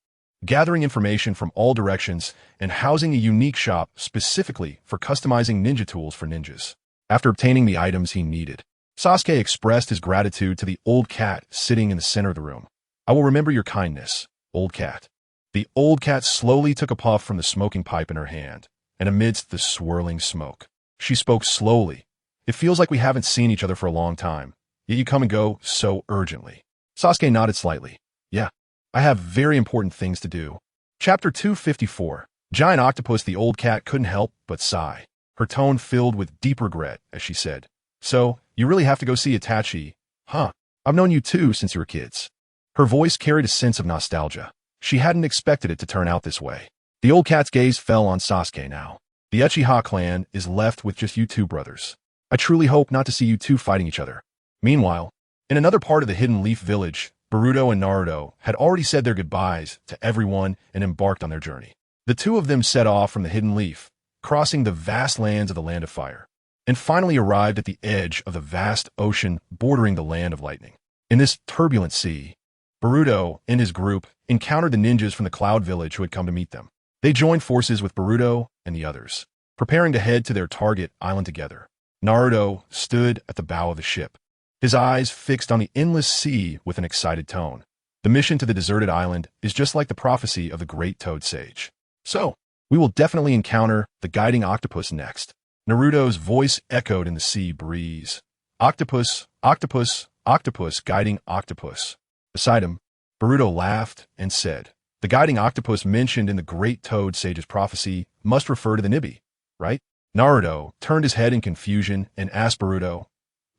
gathering information from all directions and housing a unique shop specifically for customizing ninja tools for ninjas. After obtaining the items he needed, Sasuke expressed his gratitude to the old cat sitting in the center of the room. "I will remember your kindness, old cat." The old cat slowly took a puff from the smoking pipe in her hand, and amidst the swirling smoke, she spoke slowly. It feels like we haven't seen each other for a long time, yet you come and go so urgently. Sasuke nodded slightly. Yeah, I have very important things to do. Chapter 254. Giant Octopus. The old cat couldn't help but sigh, her tone filled with deep regret as she said, So, you really have to go see Itachi, huh? I've known you too since you were kids. Her voice carried a sense of nostalgia. She hadn't expected it to turn out this way. The old cat's gaze fell on Sasuke now. The Uchiha clan is left with just you two brothers. I truly hope not to see you two fighting each other. Meanwhile, in another part of the Hidden Leaf Village, Boruto and Naruto had already said their goodbyes to everyone and embarked on their journey. The two of them set off from the Hidden Leaf, crossing the vast lands of the Land of Fire, and finally arrived at the edge of the vast ocean bordering the Land of Lightning. In this turbulent sea, Boruto and his group encountered the ninjas from the Cloud Village who had come to meet them. They joined forces with Boruto and the others, preparing to head to their target island together. Naruto stood at the bow of the ship, his eyes fixed on the endless sea with an excited tone. The mission to the deserted island is just like the prophecy of the great Toad Sage. So, we will definitely encounter the guiding octopus next. Naruto's voice echoed in the sea breeze. Octopus, octopus, octopus, guiding octopus. Beside him, Boruto laughed and said, The guiding octopus mentioned in the great Toad Sage's prophecy must refer to the Nibi, right? Naruto turned his head in confusion and asked Boruto,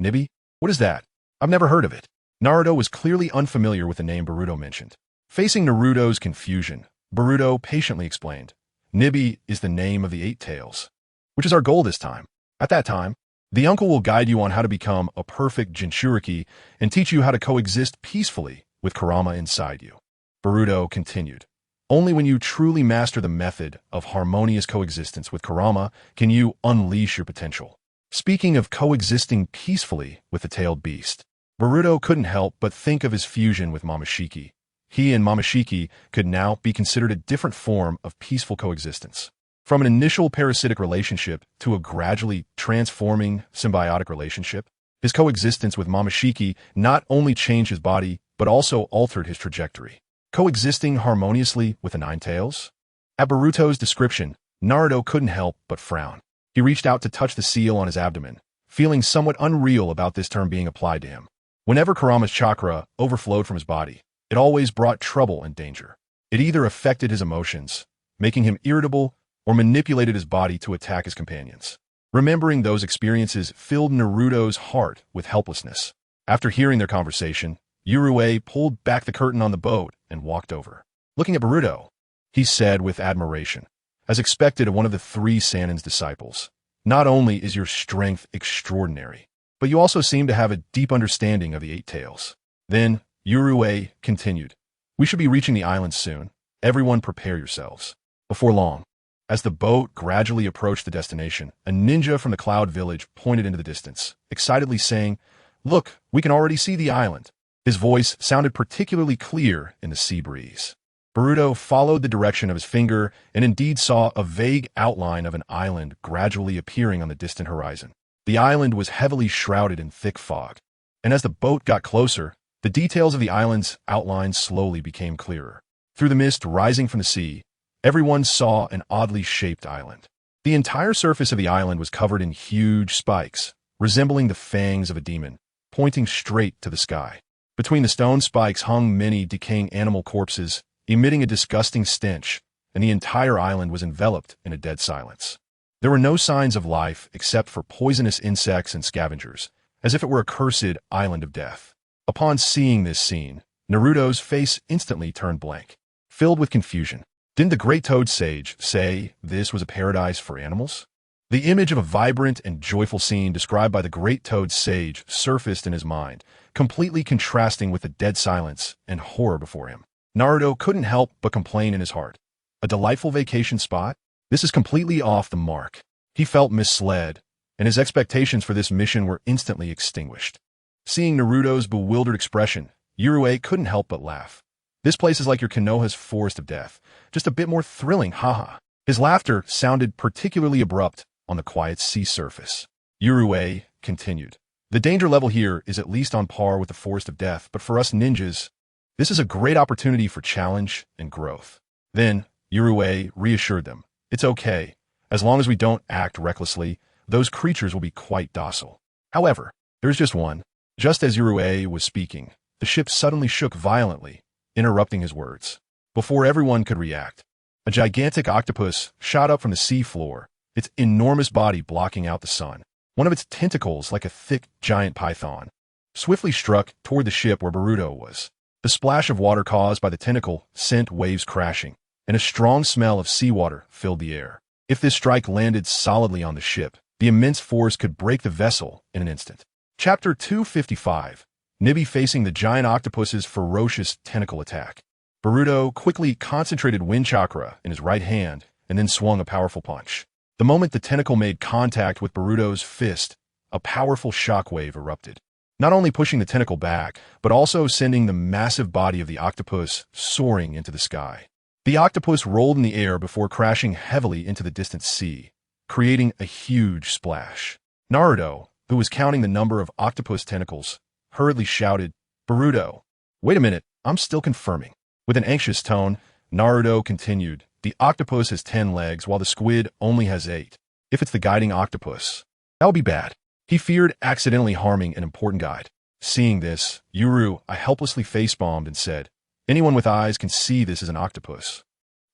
Nibi? What is that? I've never heard of it. Naruto was clearly unfamiliar with the name Boruto mentioned. Facing Naruto's confusion, Boruto patiently explained, Nibi is the name of the 8 tails, which is our goal this time. At that time, the uncle will guide you on how to become a perfect Jinchuriki and teach you how to coexist peacefully with Kurama inside you. Boruto continued, Only when you truly master the method of harmonious coexistence with Kurama can you unleash your potential. Speaking of coexisting peacefully with the tailed beast, Boruto couldn't help but think of his fusion with Momoshiki. He and Momoshiki could now be considered a different form of peaceful coexistence. From an initial parasitic relationship to a gradually transforming symbiotic relationship, his coexistence with Momoshiki not only changed his body, but also altered his trajectory. Coexisting harmoniously with the 9 tails? At Boruto's description, Naruto couldn't help but frown. He reached out to touch the seal on his abdomen, feeling somewhat unreal about this term being applied to him. Whenever Kurama's chakra overflowed from his body, it always brought trouble and danger. It either affected his emotions, making him irritable, or manipulated his body to attack his companions. Remembering those experiences filled Naruto's heart with helplessness. After hearing their conversation, Urue pulled back the curtain on the boat and walked over. Looking at Boruto, he said with admiration, as expected of one of the 3 Sanin's disciples, Not only is your strength extraordinary, but you also seem to have a deep understanding of the 8 tails. Then, Urue continued, We should be reaching the island soon. Everyone prepare yourselves. Before long, as the boat gradually approached the destination, a ninja from the Cloud Village pointed into the distance, excitedly saying, Look, we can already see the island. His voice sounded particularly clear in the sea breeze. Boruto followed the direction of his finger and indeed saw a vague outline of an island gradually appearing on the distant horizon. The island was heavily shrouded in thick fog, and as the boat got closer, the details of the island's outline slowly became clearer. Through the mist rising from the sea, everyone saw an oddly shaped island. The entire surface of the island was covered in huge spikes, resembling the fangs of a demon, pointing straight to the sky. Between the stone spikes hung many decaying animal corpses, emitting a disgusting stench, and the entire island was enveloped in a dead silence. There were no signs of life except for poisonous insects and scavengers, as if it were a cursed island of death. Upon seeing this scene, Naruto's face instantly turned blank, filled with confusion. Didn't the great Toad Sage say this was a paradise for animals? The image of a vibrant and joyful scene described by the great Toad Sage surfaced in his mind, completely contrasting with the dead silence and horror before him. Naruto couldn't help but complain in his heart. A delightful vacation spot? This is completely off the mark. He felt misled, and his expectations for this mission were instantly extinguished. Seeing Naruto's bewildered expression, Urue couldn't help but laugh. This place is like your Konoha's Forest of Death, just a bit more thrilling, haha. His laughter sounded particularly abrupt on the quiet sea surface. Urue continued, The danger level here is at least on par with the Forest of Death, but for us ninjas, this is a great opportunity for challenge and growth. Then, Urue reassured them, It's okay. As long as we don't act recklessly, those creatures will be quite docile. However, there's just one. Just as Yurue was speaking, the ship suddenly shook violently, interrupting his words. Before everyone could react, a gigantic octopus shot up from the sea floor, its enormous body blocking out the sun. One of its tentacles, like a thick, giant python, swiftly struck toward the ship where Boruto was. The splash of water caused by the tentacle sent waves crashing, and a strong smell of seawater filled the air. If this strike landed solidly on the ship, the immense force could break the vessel in an instant. Chapter 255. Nibi facing the giant octopus's ferocious tentacle attack. Boruto quickly concentrated wind chakra in his right hand and then swung a powerful punch. The moment the tentacle made contact with Boruto's fist, a powerful shockwave erupted, not only pushing the tentacle back, but also sending the massive body of the octopus soaring into the sky. The octopus rolled in the air before crashing heavily into the distant sea, creating a huge splash. Naruto, who was counting the number of octopus tentacles, hurriedly shouted, "Boruto, wait a minute, I'm still confirming." With an anxious tone, Naruto continued, "The octopus has 10 legs while the squid only has 8. If it's the guiding octopus, that would be bad." He feared accidentally harming an important guide. Seeing this, Yuru helplessly face-bombed and said, "Anyone with eyes can see this is an octopus."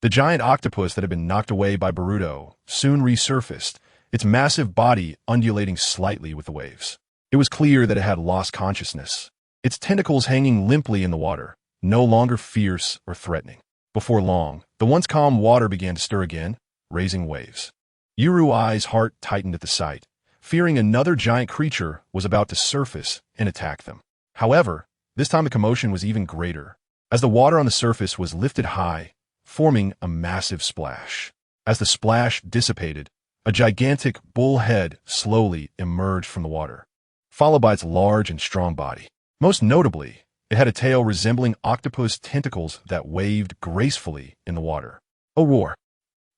The giant octopus that had been knocked away by Boruto soon resurfaced, its massive body undulating slightly with the waves. It was clear that it had lost consciousness, its tentacles hanging limply in the water, no longer fierce or threatening. Before long, the once calm water began to stir again, raising waves. Yurui's heart tightened at the sight, fearing another giant creature was about to surface and attack them. However, this time the commotion was even greater, as the water on the surface was lifted high, forming a massive splash. As the splash dissipated, a gigantic bull head slowly emerged from the water, followed by its large and strong body. Most notably, it had a tail resembling octopus tentacles that waved gracefully in the water. "Oh, roar!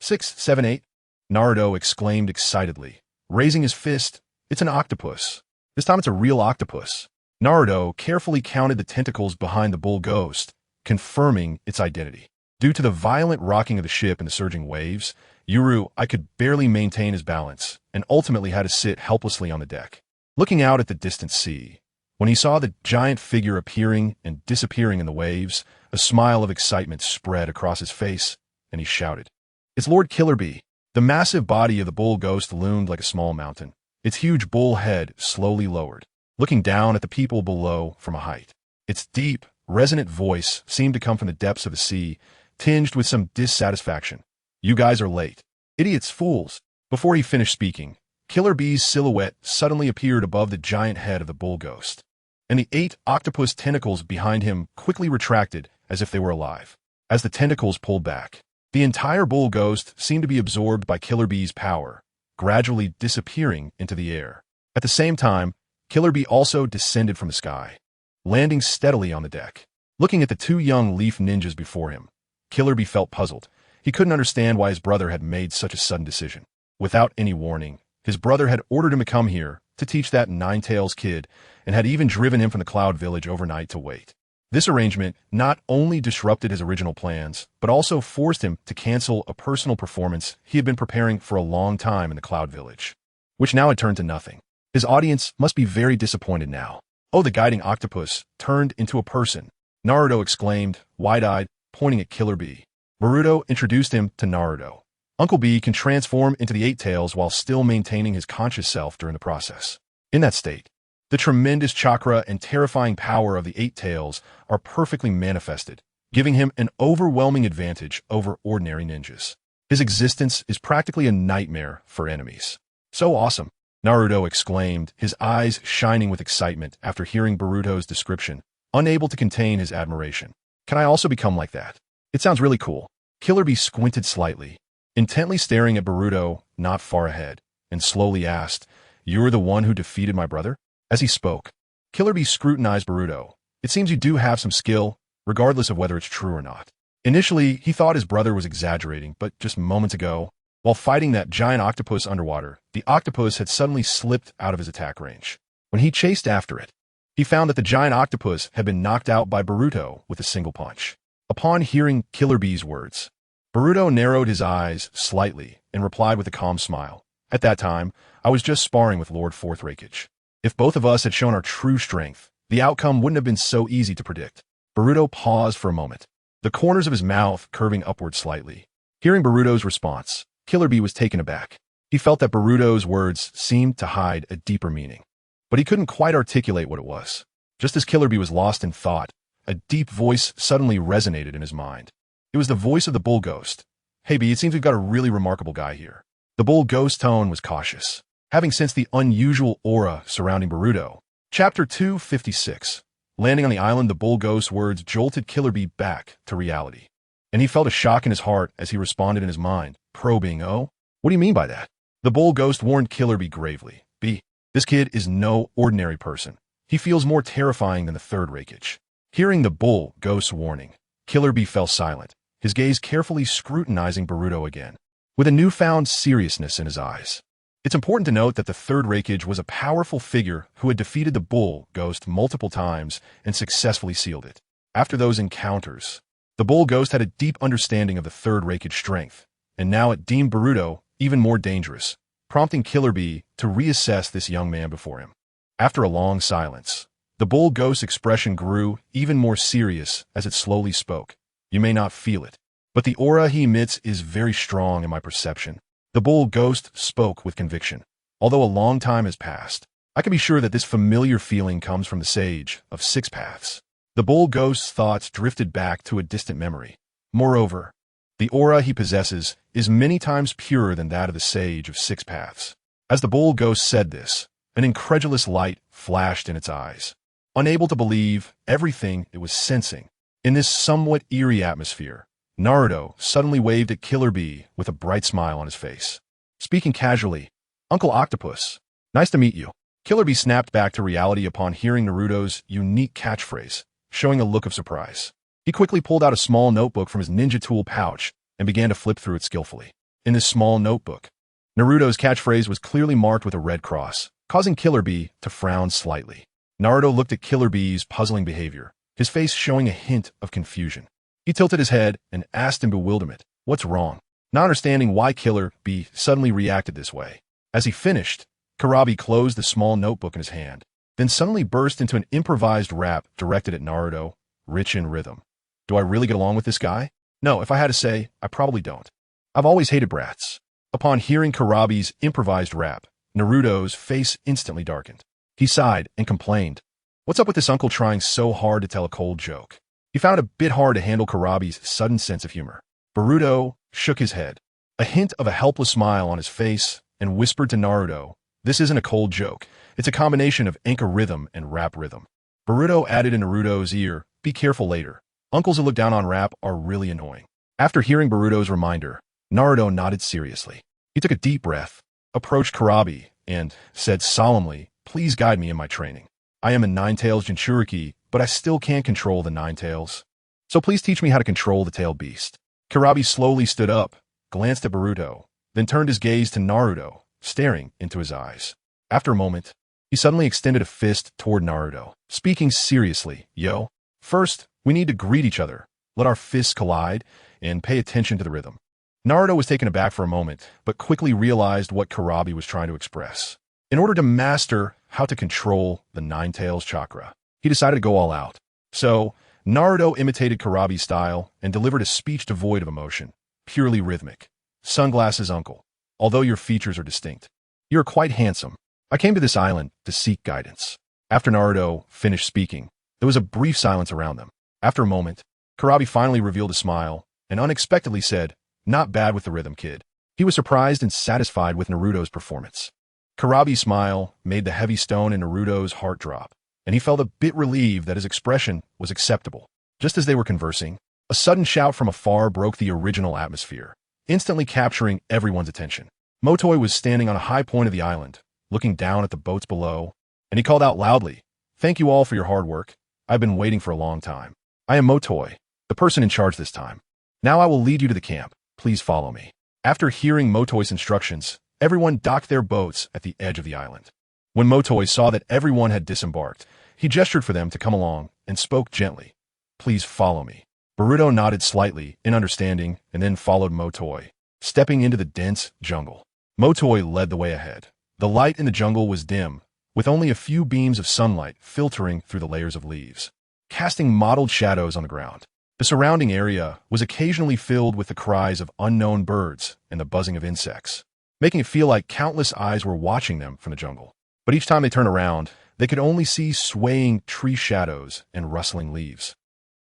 6, 7, 8, Naruto exclaimed excitedly, raising his fist. "It's an octopus. This time it's a real octopus." Naruto carefully counted the tentacles behind the bull ghost, confirming its identity. Due to the violent rocking of the ship and the surging waves, Yuru could barely maintain his balance and ultimately had to sit helplessly on the deck, looking out at the distant sea. When he saw the giant figure appearing and disappearing in the waves, a smile of excitement spread across his face, and he shouted, "It's Lord Killer Bee!" The massive body of the bull ghost loomed like a small mountain, its huge bull head slowly lowered, looking down at the people below from a height. Its deep, resonant voice seemed to come from the depths of the sea, tinged with some dissatisfaction. "You guys are late. Idiots, fools." Before he finished speaking, Killer Bee's silhouette suddenly appeared above the giant head of the bull ghost, and the 8 octopus tentacles behind him quickly retracted as if they were alive. As the tentacles pulled back, the entire bull ghost seemed to be absorbed by Killer Bee's power, gradually disappearing into the air. At the same time, Killer Bee also descended from the sky, landing steadily on the deck. Looking at the 2 young leaf ninjas before him, Killer Bee felt puzzled. He couldn't understand why his brother had made such a sudden decision. Without any warning, his brother had ordered him to come here to teach that Nine-Tails kid, and had even driven him from the Cloud Village overnight to wait. This arrangement not only disrupted his original plans, but also forced him to cancel a personal performance he had been preparing for a long time in the Cloud Village, which now had turned to nothing. His audience must be very disappointed now. "Oh, the guiding octopus turned into a person," Naruto exclaimed, wide-eyed, pointing at Killer Bee. Boruto introduced him to Naruto. Uncle Bee can transform into the 8 tails while still maintaining his conscious self during the process. In that state, the tremendous chakra and terrifying power of the 8 tails are perfectly manifested, giving him an overwhelming advantage over ordinary ninjas. His existence is practically a nightmare for enemies. "So awesome," Naruto exclaimed, his eyes shining with excitement after hearing Boruto's description, unable to contain his admiration. "Can I also become like that? It sounds really cool." Killer Bee squinted slightly, intently staring at Boruto not far ahead, and slowly asked, "You're the one who defeated my brother?" As he spoke, Killer Bee scrutinized Boruto. "It seems you do have some skill, regardless of whether it's true or not." Initially, he thought his brother was exaggerating, but just moments ago, while fighting that giant octopus underwater, the octopus had suddenly slipped out of his attack range. When he chased after it, he found that the giant octopus had been knocked out by Boruto with a single punch. Upon hearing Killer Bee's words, Boruto narrowed his eyes slightly and replied with a calm smile. At that time, I was just sparring with Lord Fourth Rakage. If both of us had shown our true strength, the outcome wouldn't have been so easy to predict. Boruto paused for a moment, the corners of his mouth curving upward slightly. Hearing Boruto's response, Killer Bee was taken aback. He felt that Boruto's words seemed to hide a deeper meaning, but he couldn't quite articulate what it was. Just as Killer Bee was lost in thought, a deep voice suddenly resonated in his mind. It was the voice of the Bull Ghost. "Hey Bee, it seems we've got a really remarkable guy here." The Bull Ghost tone was cautious, having sensed the unusual aura surrounding Boruto. Chapter 256. Landing on the island, the Bull Ghost's words jolted Killer Bee back to reality, and he felt a shock in his heart as he responded in his mind, probing, "Oh? What do you mean by that?" The Bull Ghost warned Killer Bee gravely. "Bee, this kid is no ordinary person. He feels more terrifying than the Third Rakage." Hearing the Bull Ghost's warning, Killer Bee fell silent, his gaze carefully scrutinizing Boruto again, with a newfound seriousness in his eyes. It's important to note that the Third Rakage was a powerful figure who had defeated the Bull Ghost multiple times and successfully sealed it. After those encounters, the Bull Ghost had a deep understanding of the Third Rakage strength, and now it deemed Boruto even more dangerous, prompting Killer Bee to reassess this young man before him. After a long silence, the Bull Ghost's expression grew even more serious as it slowly spoke. "You may not feel it, but the aura he emits is very strong in my perception." The Bull Ghost spoke with conviction. "Although a long time has passed, I can be sure that this familiar feeling comes from the Sage of Six Paths." The Bull Ghost's thoughts drifted back to a distant memory. Moreover, the aura he possesses is many times purer than that of the Sage of Six Paths. As the Bull Ghost said this, an incredulous light flashed in its eyes. Unable to believe everything it was sensing, in this somewhat eerie atmosphere, Naruto suddenly waved at Killer Bee with a bright smile on his face. Speaking casually, "Uncle Octopus, nice to meet you." Killer Bee snapped back to reality upon hearing Naruto's unique catchphrase, showing a look of surprise. He quickly pulled out a small notebook from his ninja tool pouch and began to flip through it skillfully. In this small notebook, Naruto's catchphrase was clearly marked with a red cross, causing Killer Bee to frown slightly. Naruto looked at Killer Bee's puzzling behavior, his face showing a hint of confusion. He tilted his head and asked in bewilderment, "What's wrong?" Not understanding why Killer Bee suddenly reacted this way. As he finished, Karabi closed the small notebook in his hand, then suddenly burst into an improvised rap directed at Naruto, rich in rhythm. "Do I really get along with this guy? No, if I had to say, I probably don't. I've always hated brats." Upon hearing Karabi's improvised rap, Naruto's face instantly darkened. He sighed and complained, "What's up with this uncle trying so hard to tell a cold joke?" He found it a bit hard to handle Karabi's sudden sense of humor. Boruto shook his head, a hint of a helpless smile on his face, and whispered to Naruto, "This isn't a cold joke. It's a combination of anchor rhythm and rap rhythm." Boruto added in Naruto's ear, "Be careful later. Uncles who look down on rap are really annoying." After hearing Boruto's reminder, Naruto nodded seriously. He took a deep breath, approached Karabi, and said solemnly, "Please guide me in my training. I am a Nine-Tails Jinchuriki, but I still can't control the Nine-Tails. So please teach me how to control the tailed beast." Karabi slowly stood up, glanced at Boruto, then turned his gaze to Naruto, staring into his eyes. After a moment, he suddenly extended a fist toward Naruto, speaking seriously, "Yo, first, we need to greet each other, let our fists collide, and pay attention to the rhythm." Naruto was taken aback for a moment, but quickly realized what Karabi was trying to express. In order to master how to control the Nine-Tails chakra, he decided to go all out. So, Naruto imitated Karabi's style and delivered a speech devoid of emotion, purely rhythmic. "Sunglasses uncle, although your features are distinct, you are quite handsome. I came to this island to seek guidance." After Naruto finished speaking, there was a brief silence around them. After a moment, Karabi finally revealed a smile and unexpectedly said, "Not bad with the rhythm, kid." He was surprised and satisfied with Naruto's performance. Karabi's smile made the heavy stone in Naruto's heart drop, and he felt a bit relieved that his expression was acceptable. Just as they were conversing, a sudden shout from afar broke the original atmosphere, instantly capturing everyone's attention. Motoi was standing on a high point of the island, looking down at the boats below, and he called out loudly, "Thank you all for your hard work. I've been waiting for a long time. I am Motoi, the person in charge this time. Now I will lead you to the camp. Please follow me." After hearing Motoi's instructions, everyone docked their boats at the edge of the island. When Motoi saw that everyone had disembarked, he gestured for them to come along and spoke gently, "Please follow me." Boruto nodded slightly, in understanding, and then followed Motoi, stepping into the dense jungle. Motoi led the way ahead. The light in the jungle was dim, with only a few beams of sunlight filtering through the layers of leaves, casting mottled shadows on the ground. The surrounding area was occasionally filled with the cries of unknown birds and the buzzing of insects, making it feel like countless eyes were watching them from the jungle. But each time they turned around, they could only see swaying tree shadows and rustling leaves.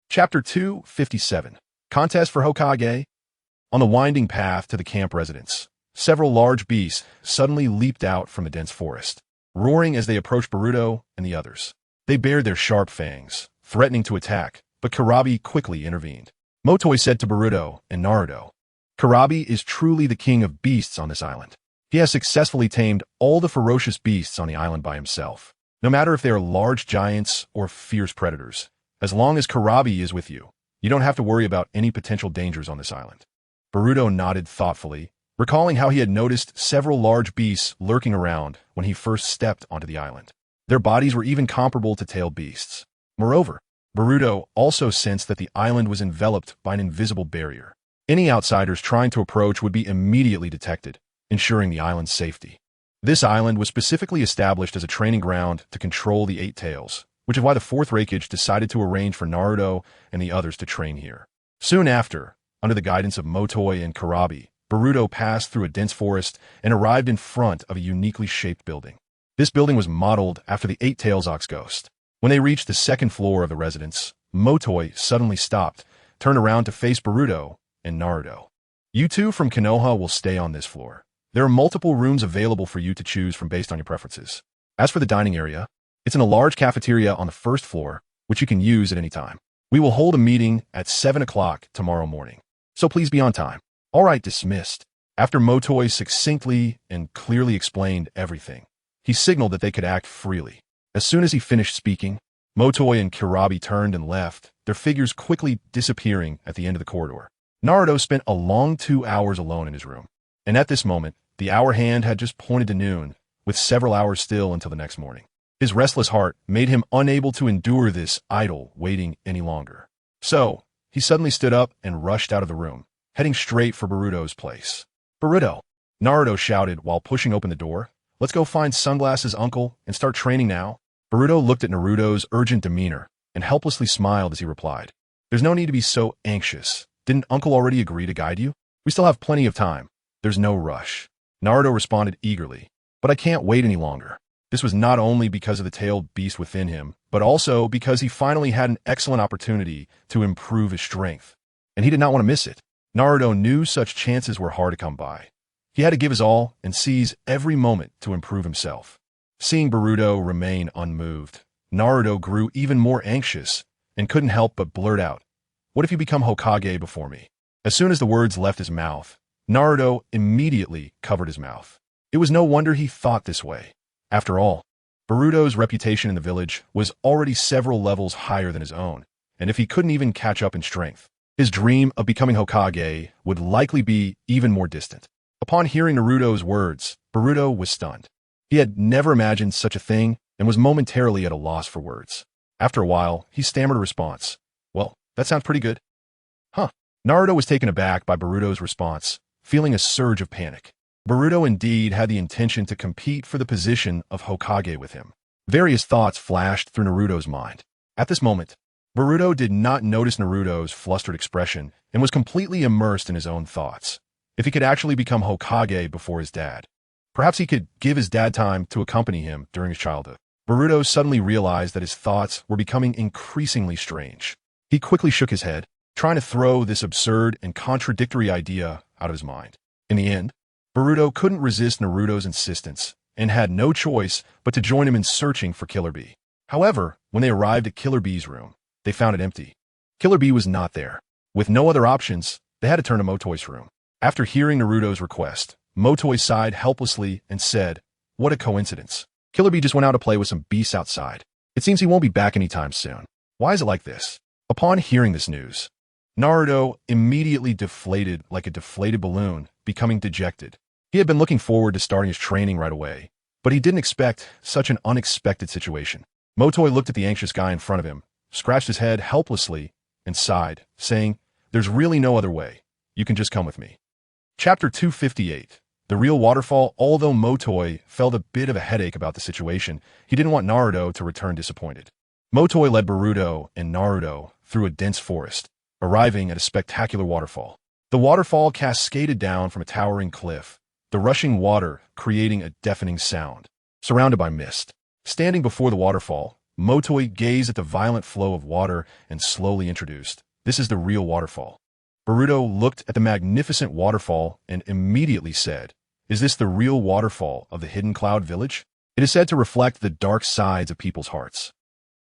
Chapter 257. Contest for Hokage. On the winding path to the camp residence, several large beasts suddenly leaped out from the dense forest, roaring as they approached Boruto and the others. They bared their sharp fangs, threatening to attack, but Kurabi quickly intervened. Motoi said to Boruto and Naruto, "Kurabi is truly the king of beasts on this island. He has successfully tamed all the ferocious beasts on the island by himself, no matter if they are large giants or fierce predators. As long as Kurabi is with you, you don't have to worry about any potential dangers on this island." Boruto nodded thoughtfully, recalling how he had noticed several large beasts lurking around when he first stepped onto the island. Their bodies were even comparable to tailed beasts. Moreover, Boruto also sensed that the island was enveloped by an invisible barrier. Any outsiders trying to approach would be immediately detected, ensuring the island's safety. This island was specifically established as a training ground to control the Eight Tails, which is why the Fourth Raikage decided to arrange for Naruto and the others to train here. Soon after, under the guidance of Motoi and Kurabi, Boruto passed through a dense forest and arrived in front of a uniquely shaped building. This building was modeled after the Eight Tails Ox Ghost. When they reached the second floor of the residence, Motoi suddenly stopped, turned around to face Boruto and Naruto. "You two from Konoha will stay on this floor. There are multiple rooms available for you to choose from based on your preferences. As for the dining area, it's in a large cafeteria on the first floor, which you can use at any time. We will hold a meeting at 7 o'clock tomorrow morning, so please be on time." "All right, dismissed." After Motoi succinctly and clearly explained everything, he signaled that they could act freely. As soon as he finished speaking, Motoi and Kurabi turned and left, their figures quickly disappearing at the end of the corridor. Naruto spent a long 2 hours alone in his room, and at this moment, the hour hand had just pointed to noon, with several hours still until the next morning. His restless heart made him unable to endure this idle waiting any longer. So, he suddenly stood up and rushed out of the room, heading straight for Boruto's place. "Boruto!" Naruto shouted while pushing open the door. "Let's go find Sunglasses' uncle and start training now." Boruto looked at Naruto's urgent demeanor and helplessly smiled as he replied, "There's no need to be so anxious. Didn't Uncle already agree to guide you? We still have plenty of time. There's no rush." Naruto responded eagerly, "But I can't wait any longer." This was not only because of the tailed beast within him, but also because he finally had an excellent opportunity to improve his strength, and he did not want to miss it. Naruto knew such chances were hard to come by. He had to give his all and seize every moment to improve himself. Seeing Boruto remain unmoved, Naruto grew even more anxious and couldn't help but blurt out, "What if you become Hokage before me?" As soon as the words left his mouth, Naruto immediately covered his mouth. It was no wonder he thought this way. After all, Boruto's reputation in the village was already several levels higher than his own, and if he couldn't even catch up in strength, his dream of becoming Hokage would likely be even more distant. Upon hearing Naruto's words, Boruto was stunned. He had never imagined such a thing and was momentarily at a loss for words. After a while, he stammered a response. "Well, that sounds pretty good." "Huh." Naruto was taken aback by Boruto's response, feeling a surge of panic. Boruto indeed had the intention to compete for the position of Hokage with him. Various thoughts flashed through Naruto's mind. At this moment, Boruto did not notice Naruto's flustered expression and was completely immersed in his own thoughts. If he could actually become Hokage before his dad, perhaps he could give his dad time to accompany him during his childhood. Boruto suddenly realized that his thoughts were becoming increasingly strange. He quickly shook his head, trying to throw this absurd and contradictory idea out of his mind. In the end, Boruto couldn't resist Naruto's insistence and had no choice but to join him in searching for Killer Bee. However, when they arrived at Killer Bee's room, they found it empty. Killer Bee was not there. With no other options, they had to turn to Motoi's room. After hearing Naruto's request, Motoi sighed helplessly and said, "What a coincidence. Killer Bee just went out to play with some beasts outside. It seems he won't be back anytime soon. Why is it like this?" Upon hearing this news, Naruto immediately deflated like a deflated balloon, becoming dejected. He had been looking forward to starting his training right away, but he didn't expect such an unexpected situation. Motoi looked at the anxious guy in front of him, scratched his head helplessly, and sighed, saying, "There's really no other way. You can just come with me." Chapter 258. The Real Waterfall. Although Motoi felt a bit of a headache about the situation, he didn't want Naruto to return disappointed. Motoi led Boruto and Naruto through a dense forest, arriving at a spectacular waterfall. The waterfall cascaded down from a towering cliff, the rushing water creating a deafening sound. Surrounded by mist. Standing before the waterfall, Motoi gazed at the violent flow of water and slowly introduced, "This is the real waterfall." Boruto looked at the magnificent waterfall and immediately said, "Is this the real waterfall of the Hidden Cloud Village? It is said to reflect the dark sides of people's hearts."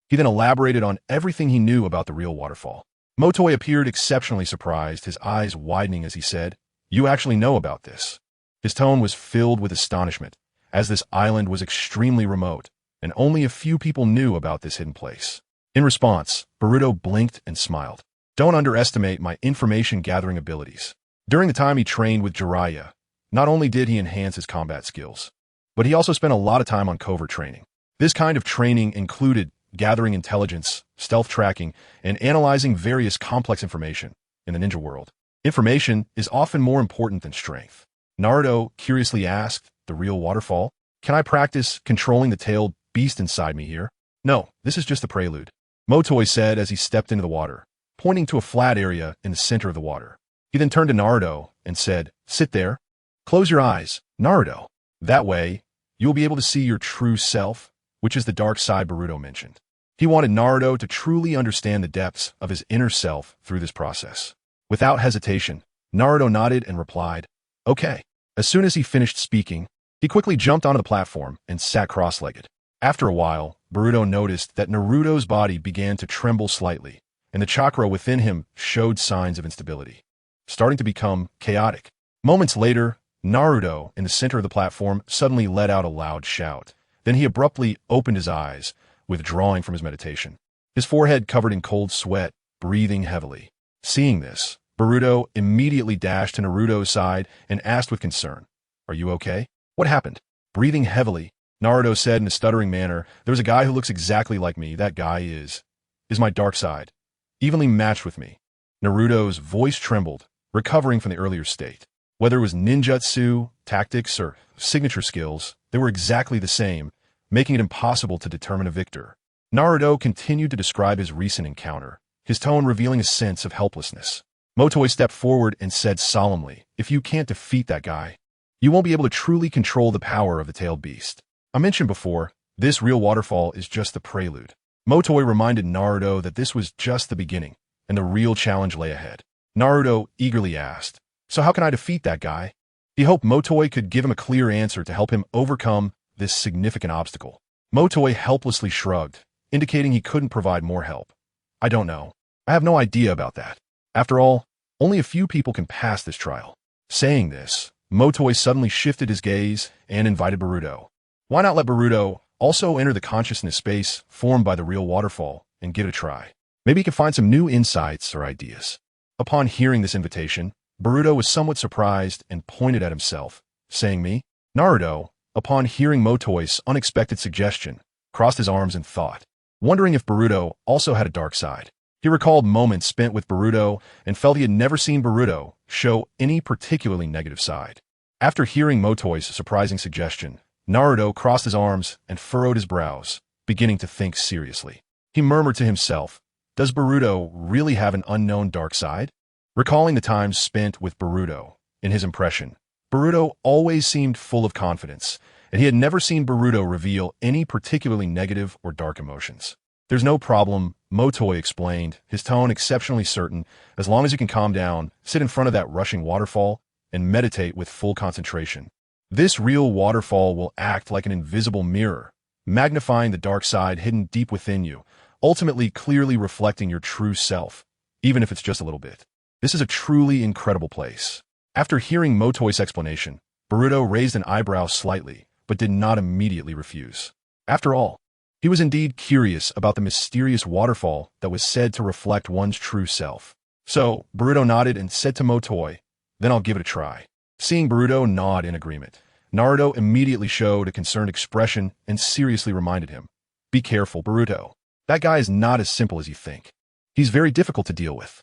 He then elaborated on everything he knew about the real waterfall. Motoi appeared exceptionally surprised, his eyes widening as he said, "You actually know about this?" His tone was filled with astonishment, as this island was extremely remote, and only a few people knew about this hidden place. In response, Boruto blinked and smiled. "Don't underestimate my information-gathering abilities." During the time he trained with Jiraiya, not only did he enhance his combat skills, but he also spent a lot of time on covert training. This kind of training included gathering intelligence, stealth tracking, and analyzing various complex information in the ninja world. Information is often more important than strength. Naruto curiously asked, "The real waterfall? Can I practice controlling the tailed beast inside me here?" "No, this is just the prelude," Motoi said as he stepped into the water, pointing to a flat area in the center of the water. He then turned to Naruto and said, "Sit there. Close your eyes, Naruto. That way, you'll be able to see your true self," which is the dark side Boruto mentioned. He wanted Naruto to truly understand the depths of his inner self through this process. Without hesitation, Naruto nodded and replied, "Okay." As soon as he finished speaking, he quickly jumped onto the platform and sat cross-legged. After a while, Boruto noticed that Naruto's body began to tremble slightly, and the chakra within him showed signs of instability, starting to become chaotic. Moments later, Naruto, in the center of the platform, suddenly let out a loud shout. Then he abruptly opened his eyes, withdrawing from his meditation. His forehead covered in cold sweat, breathing heavily. Seeing this, Boruto immediately dashed to Naruto's side and asked with concern, "Are you okay? What happened?" Breathing heavily, Naruto said in a stuttering manner, "There's a guy who looks exactly like me. That guy is my dark side, evenly matched with me." Naruto's voice trembled, recovering from the earlier state. Whether it was ninjutsu, tactics, or signature skills, they were exactly the same, making it impossible to determine a victor. Naruto continued to describe his recent encounter, his tone revealing a sense of helplessness. Motoi stepped forward and said solemnly, "If you can't defeat that guy, you won't be able to truly control the power of the tailed beast." I mentioned before, this real waterfall is just the prelude. Motoi reminded Naruto that this was just the beginning, and the real challenge lay ahead. Naruto eagerly asked, "So how can I defeat that guy?" He hoped Motoi could give him a clear answer to help him overcome this significant obstacle. Motoi helplessly shrugged, indicating he couldn't provide more help. "I don't know. I have no idea about that. After all, only a few people can pass this trial." Saying this, Motoi suddenly shifted his gaze and invited Boruto. Why not let Boruto also enter the consciousness space formed by the real waterfall and give it a try? Maybe he can find some new insights or ideas. Upon hearing this invitation, Boruto was somewhat surprised and pointed at himself, saying, "Me?" Naruto, upon hearing Motoi's unexpected suggestion, crossed his arms in thought, wondering if Boruto also had a dark side. He recalled moments spent with Boruto and felt he had never seen Boruto show any particularly negative side. After hearing Motoi's surprising suggestion, Naruto crossed his arms and furrowed his brows, beginning to think seriously. He murmured to himself, "Does Boruto really have an unknown dark side?" Recalling the times spent with Boruto, in his impression, Boruto always seemed full of confidence, and he had never seen Boruto reveal any particularly negative or dark emotions. "There's no problem," Motoi explained, his tone exceptionally certain. "As long as you can calm down, sit in front of that rushing waterfall, and meditate with full concentration. This real waterfall will act like an invisible mirror, magnifying the dark side hidden deep within you, ultimately clearly reflecting your true self, even if it's just a little bit. This is a truly incredible place." After hearing Motoi's explanation, Boruto raised an eyebrow slightly, but did not immediately refuse. After all, he was indeed curious about the mysterious waterfall that was said to reflect one's true self. So, Boruto nodded and said to Motoi, "Then I'll give it a try." Seeing Boruto nod in agreement, Naruto immediately showed a concerned expression and seriously reminded him, "Be careful, Boruto. That guy is not as simple as you think. He's very difficult to deal with.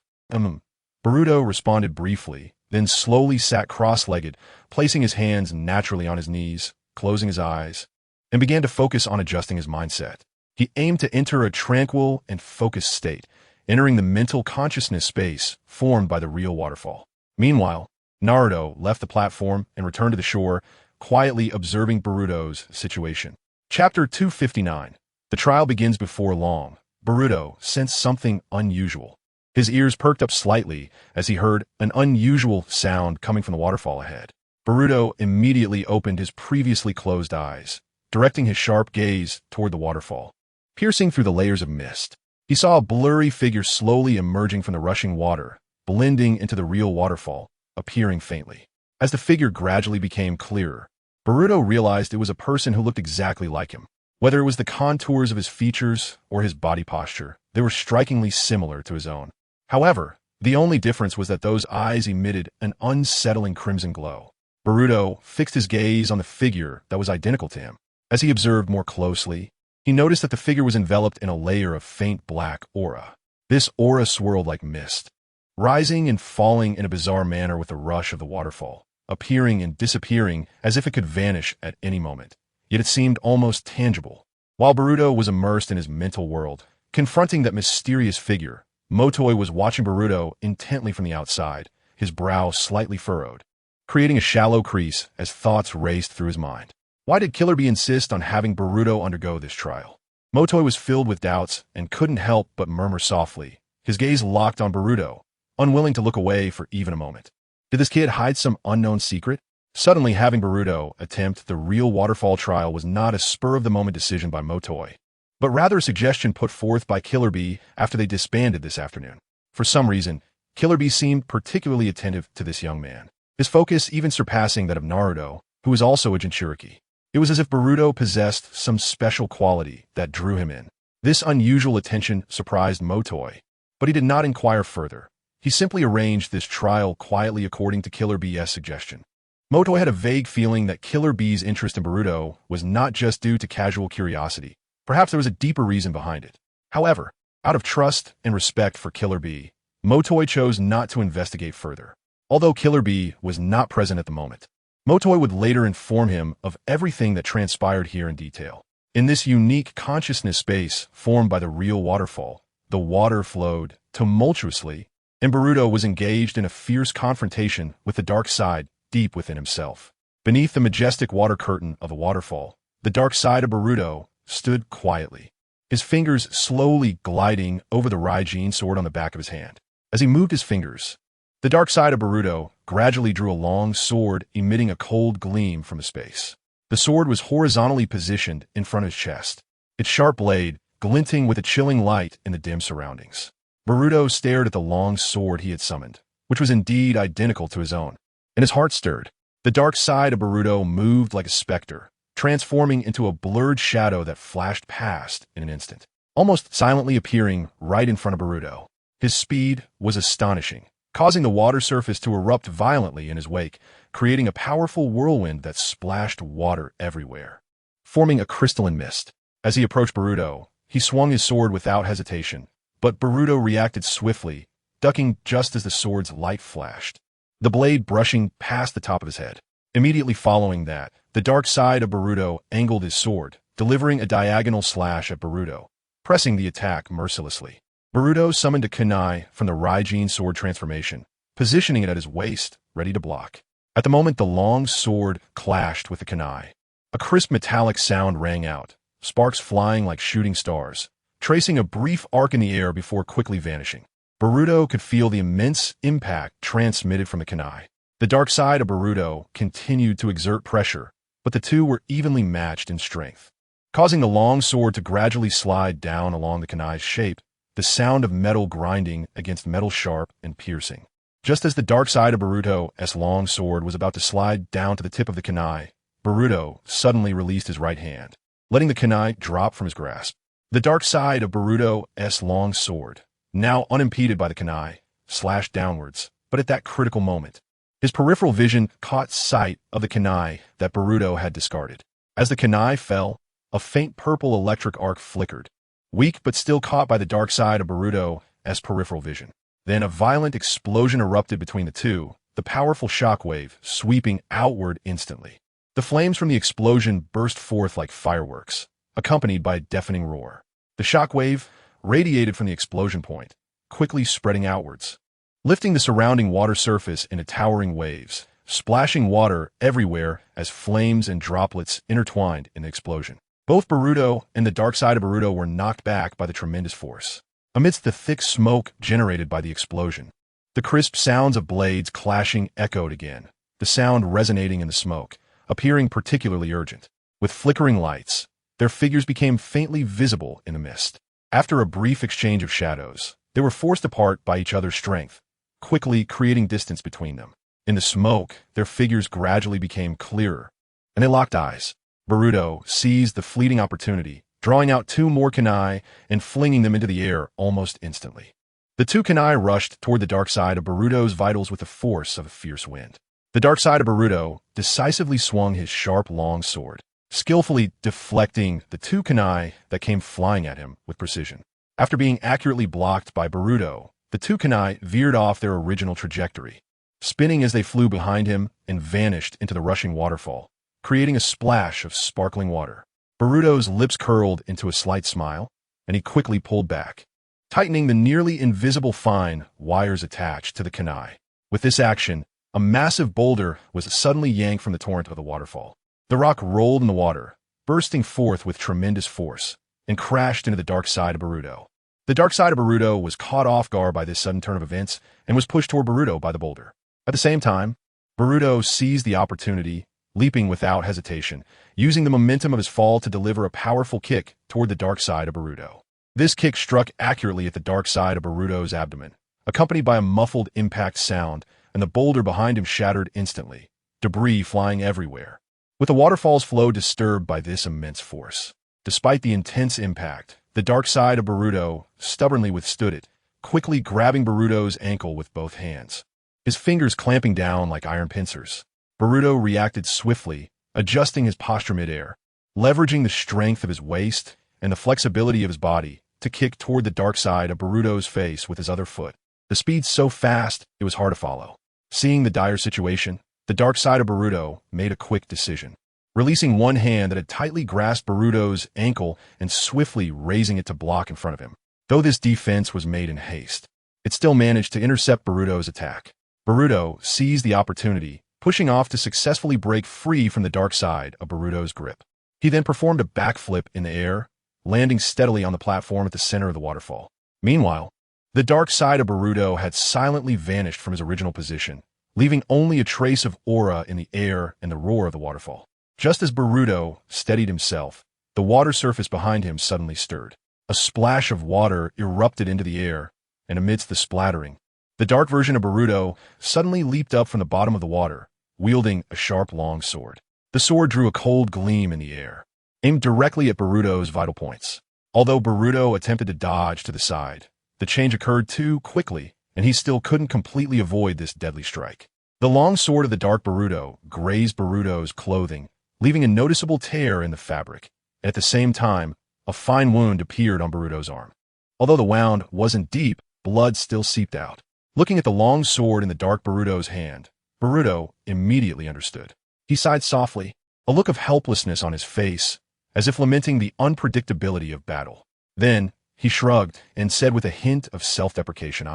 Boruto responded briefly, then slowly sat cross-legged, placing his hands naturally on his knees, closing his eyes, and began to focus on adjusting his mindset. He aimed to enter a tranquil and focused state, entering the mental consciousness space formed by the real waterfall. Meanwhile, Naruto left the platform and returned to the shore, quietly observing Boruto's situation. Chapter 259. The trial begins before long. Boruto sensed something unusual. His ears perked up slightly as he heard an unusual sound coming from the waterfall ahead. Boruto immediately opened his previously closed eyes, directing his sharp gaze toward the waterfall. Piercing through the layers of mist, he saw a blurry figure slowly emerging from the rushing water, blending into the real waterfall, appearing faintly. As the figure gradually became clearer, Boruto realized it was a person who looked exactly like him. Whether it was the contours of his features or his body posture, they were strikingly similar to his own. However, the only difference was that those eyes emitted an unsettling crimson glow. Boruto fixed his gaze on the figure that was identical to him. As he observed more closely, he noticed that the figure was enveloped in a layer of faint black aura. This aura swirled like mist, rising and falling in a bizarre manner with the rush of the waterfall, appearing and disappearing as if it could vanish at any moment. Yet it seemed almost tangible. While Boruto was immersed in his mental world, confronting that mysterious figure, Motoi was watching Boruto intently from the outside, his brow slightly furrowed, creating a shallow crease as thoughts raced through his mind. Why did Killer Bee insist on having Boruto undergo this trial? Motoi was filled with doubts and couldn't help but murmur softly, his gaze locked on Boruto, unwilling to look away for even a moment. Did this kid hide some unknown secret? Suddenly, having Boruto attempt the real waterfall trial was not a spur-of-the-moment decision by Motoi, but rather a suggestion put forth by Killer Bee after they disbanded this afternoon. For some reason, Killer Bee seemed particularly attentive to this young man, his focus even surpassing that of Naruto, who was also a Jinchuriki. It was as if Boruto possessed some special quality that drew him in. This unusual attention surprised Motoi, but he did not inquire further. He simply arranged this trial quietly according to Killer Bee's suggestion. Motoi had a vague feeling that Killer Bee's interest in Boruto was not just due to casual curiosity. Perhaps there was a deeper reason behind it. However, out of trust and respect for Killer Bee, Motoi chose not to investigate further. Although Killer Bee was not present at the moment, Motoi would later inform him of everything that transpired here in detail. In this unique consciousness space formed by the real waterfall, the water flowed tumultuously, and Boruto was engaged in a fierce confrontation with the dark side deep within himself. Beneath the majestic water curtain of the waterfall, the dark side of Boruto stood quietly, his fingers slowly gliding over the Raijin sword on the back of his hand. As he moved his fingers, the dark side of Boruto gradually drew a long sword emitting a cold gleam from his space. The sword was horizontally positioned in front of his chest, its sharp blade glinting with a chilling light in the dim surroundings. Boruto stared at the long sword he had summoned, which was indeed identical to his own, and his heart stirred. The dark side of Boruto moved like a specter, transforming into a blurred shadow that flashed past in an instant, almost silently appearing right in front of Boruto. His speed was astonishing, causing the water surface to erupt violently in his wake, creating a powerful whirlwind that splashed water everywhere, forming a crystalline mist. As he approached Boruto, he swung his sword without hesitation, but Boruto reacted swiftly, ducking just as the sword's light flashed, the blade brushing past the top of his head. Immediately following that, the dark side of Boruto angled his sword, delivering a diagonal slash at Boruto, pressing the attack mercilessly. Boruto summoned a kunai from the Raijin sword transformation, positioning it at his waist, ready to block. At the moment the long sword clashed with the kunai, a crisp metallic sound rang out, sparks flying like shooting stars, tracing a brief arc in the air before quickly vanishing. Boruto could feel the immense impact transmitted from the kunai. The dark side of Boruto continued to exert pressure, but the two were evenly matched in strength, causing the long sword to gradually slide down along the kunai's shape, the sound of metal grinding against metal sharp and piercing. Just as the dark side of Boruto's long sword was about to slide down to the tip of the kunai, Boruto suddenly released his right hand, letting the kunai drop from his grasp. The dark side of Boruto's long sword, now unimpeded by the kunai, slashed downwards, but at that critical moment, his peripheral vision caught sight of the kunai that Boruto had discarded. As the kunai fell, a faint purple electric arc flickered, weak but still caught by the dark side of Boruto's as peripheral vision. Then a violent explosion erupted between the two, the powerful shockwave sweeping outward instantly. The flames from the explosion burst forth like fireworks, accompanied by a deafening roar. The shockwave radiated from the explosion point, quickly spreading outwards, lifting the surrounding water surface into towering waves, splashing water everywhere as flames and droplets intertwined in the explosion. Both Boruto and the dark side of Boruto were knocked back by the tremendous force. Amidst the thick smoke generated by the explosion, the crisp sounds of blades clashing echoed again, the sound resonating in the smoke, appearing particularly urgent. With flickering lights, their figures became faintly visible in the mist. After a brief exchange of shadows, they were forced apart by each other's strength, quickly creating distance between them. In the smoke, their figures gradually became clearer, and they locked eyes. Boruto seized the fleeting opportunity, drawing out two more kunai and flinging them into the air almost instantly. The two kunai rushed toward the dark side of Boruto's vitals with the force of a fierce wind. The dark side of Boruto decisively swung his sharp, long sword, skillfully deflecting the two kunai that came flying at him with precision. After being accurately blocked by Boruto, the two kunai veered off their original trajectory, spinning as they flew behind him and vanished into the rushing waterfall, creating a splash of sparkling water. Boruto's lips curled into a slight smile, and he quickly pulled back, tightening the nearly invisible fine wires attached to the kunai. With this action, a massive boulder was suddenly yanked from the torrent of the waterfall. The rock rolled in the water, bursting forth with tremendous force, and crashed into the dark side of Boruto. The dark side of Boruto was caught off guard by this sudden turn of events and was pushed toward Boruto by the boulder. At the same time, Boruto seized the opportunity, leaping without hesitation, using the momentum of his fall to deliver a powerful kick toward the dark side of Boruto. This kick struck accurately at the dark side of Boruto's abdomen, accompanied by a muffled impact sound, and the boulder behind him shattered instantly, debris flying everywhere, with the waterfall's flow disturbed by this immense force. Despite the intense impact, the dark side of Boruto stubbornly withstood it, quickly grabbing Boruto's ankle with both hands, his fingers clamping down like iron pincers. Boruto reacted swiftly, adjusting his posture midair, leveraging the strength of his waist and the flexibility of his body to kick toward the dark side of Boruto's face with his other foot. The speed so fast, it was hard to follow. Seeing the dire situation, the dark side of Boruto made a quick decision, releasing one hand that had tightly grasped Boruto's ankle and swiftly raising it to block in front of him. Though this defense was made in haste, it still managed to intercept Boruto's attack. Boruto seized the opportunity, pushing off to successfully break free from the dark side of Boruto's grip. He then performed a backflip in the air, landing steadily on the platform at the center of the waterfall. Meanwhile, the dark side of Boruto had silently vanished from his original position, leaving only a trace of aura in the air and the roar of the waterfall. Just as Boruto steadied himself, the water surface behind him suddenly stirred. A splash of water erupted into the air, and amidst the splattering, the dark version of Boruto suddenly leaped up from the bottom of the water, wielding a sharp, long sword. The sword drew a cold gleam in the air, aimed directly at Boruto's vital points. Although Boruto attempted to dodge to the side, the change occurred too quickly, and he still couldn't completely avoid this deadly strike. The long sword of the dark Boruto grazed Boruto's clothing, leaving a noticeable tear in the fabric. At the same time, a fine wound appeared on Boruto's arm. Although the wound wasn't deep, blood still seeped out. Looking at the long sword in the dark Boruto's hand, Boruto immediately understood. He sighed softly, a look of helplessness on his face, as if lamenting the unpredictability of battle. Then, he shrugged and said with a hint of self-deprecation,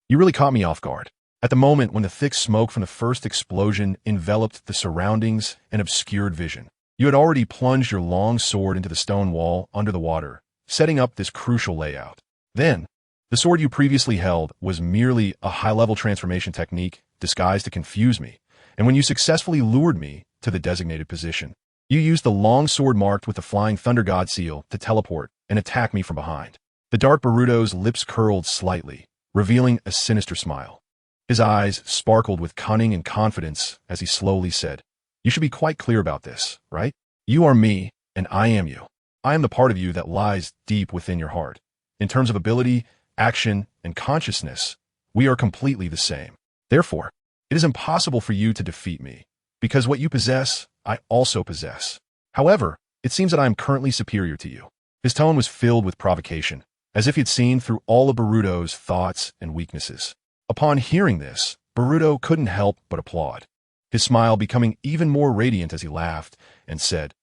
You really caught me off guard. At the moment when the thick smoke from the first explosion enveloped the surroundings and obscured vision, you had already plunged your long sword into the stone wall under the water, setting up this crucial layout. Then, the sword you previously held was merely a high-level transformation technique disguised to confuse me, and when you successfully lured me to the designated position, you used the long sword marked with the flying thunder god seal to teleport and attack me from behind. The dark Boruto's lips curled slightly, revealing a sinister smile. His eyes sparkled with cunning and confidence as he slowly said, You should be quite clear about this, right? You are me, and I am you. I am the part of you that lies deep within your heart. In terms of ability, action, and consciousness, we are completely the same. Therefore, it is impossible for you to defeat me, because what you possess, I also possess. However, it seems that I am currently superior to you. His tone was filled with provocation, as if he'd seen through all of Boruto's thoughts and weaknesses. Upon hearing this, Boruto couldn't help but applaud, his smile becoming even more radiant as he laughed and said,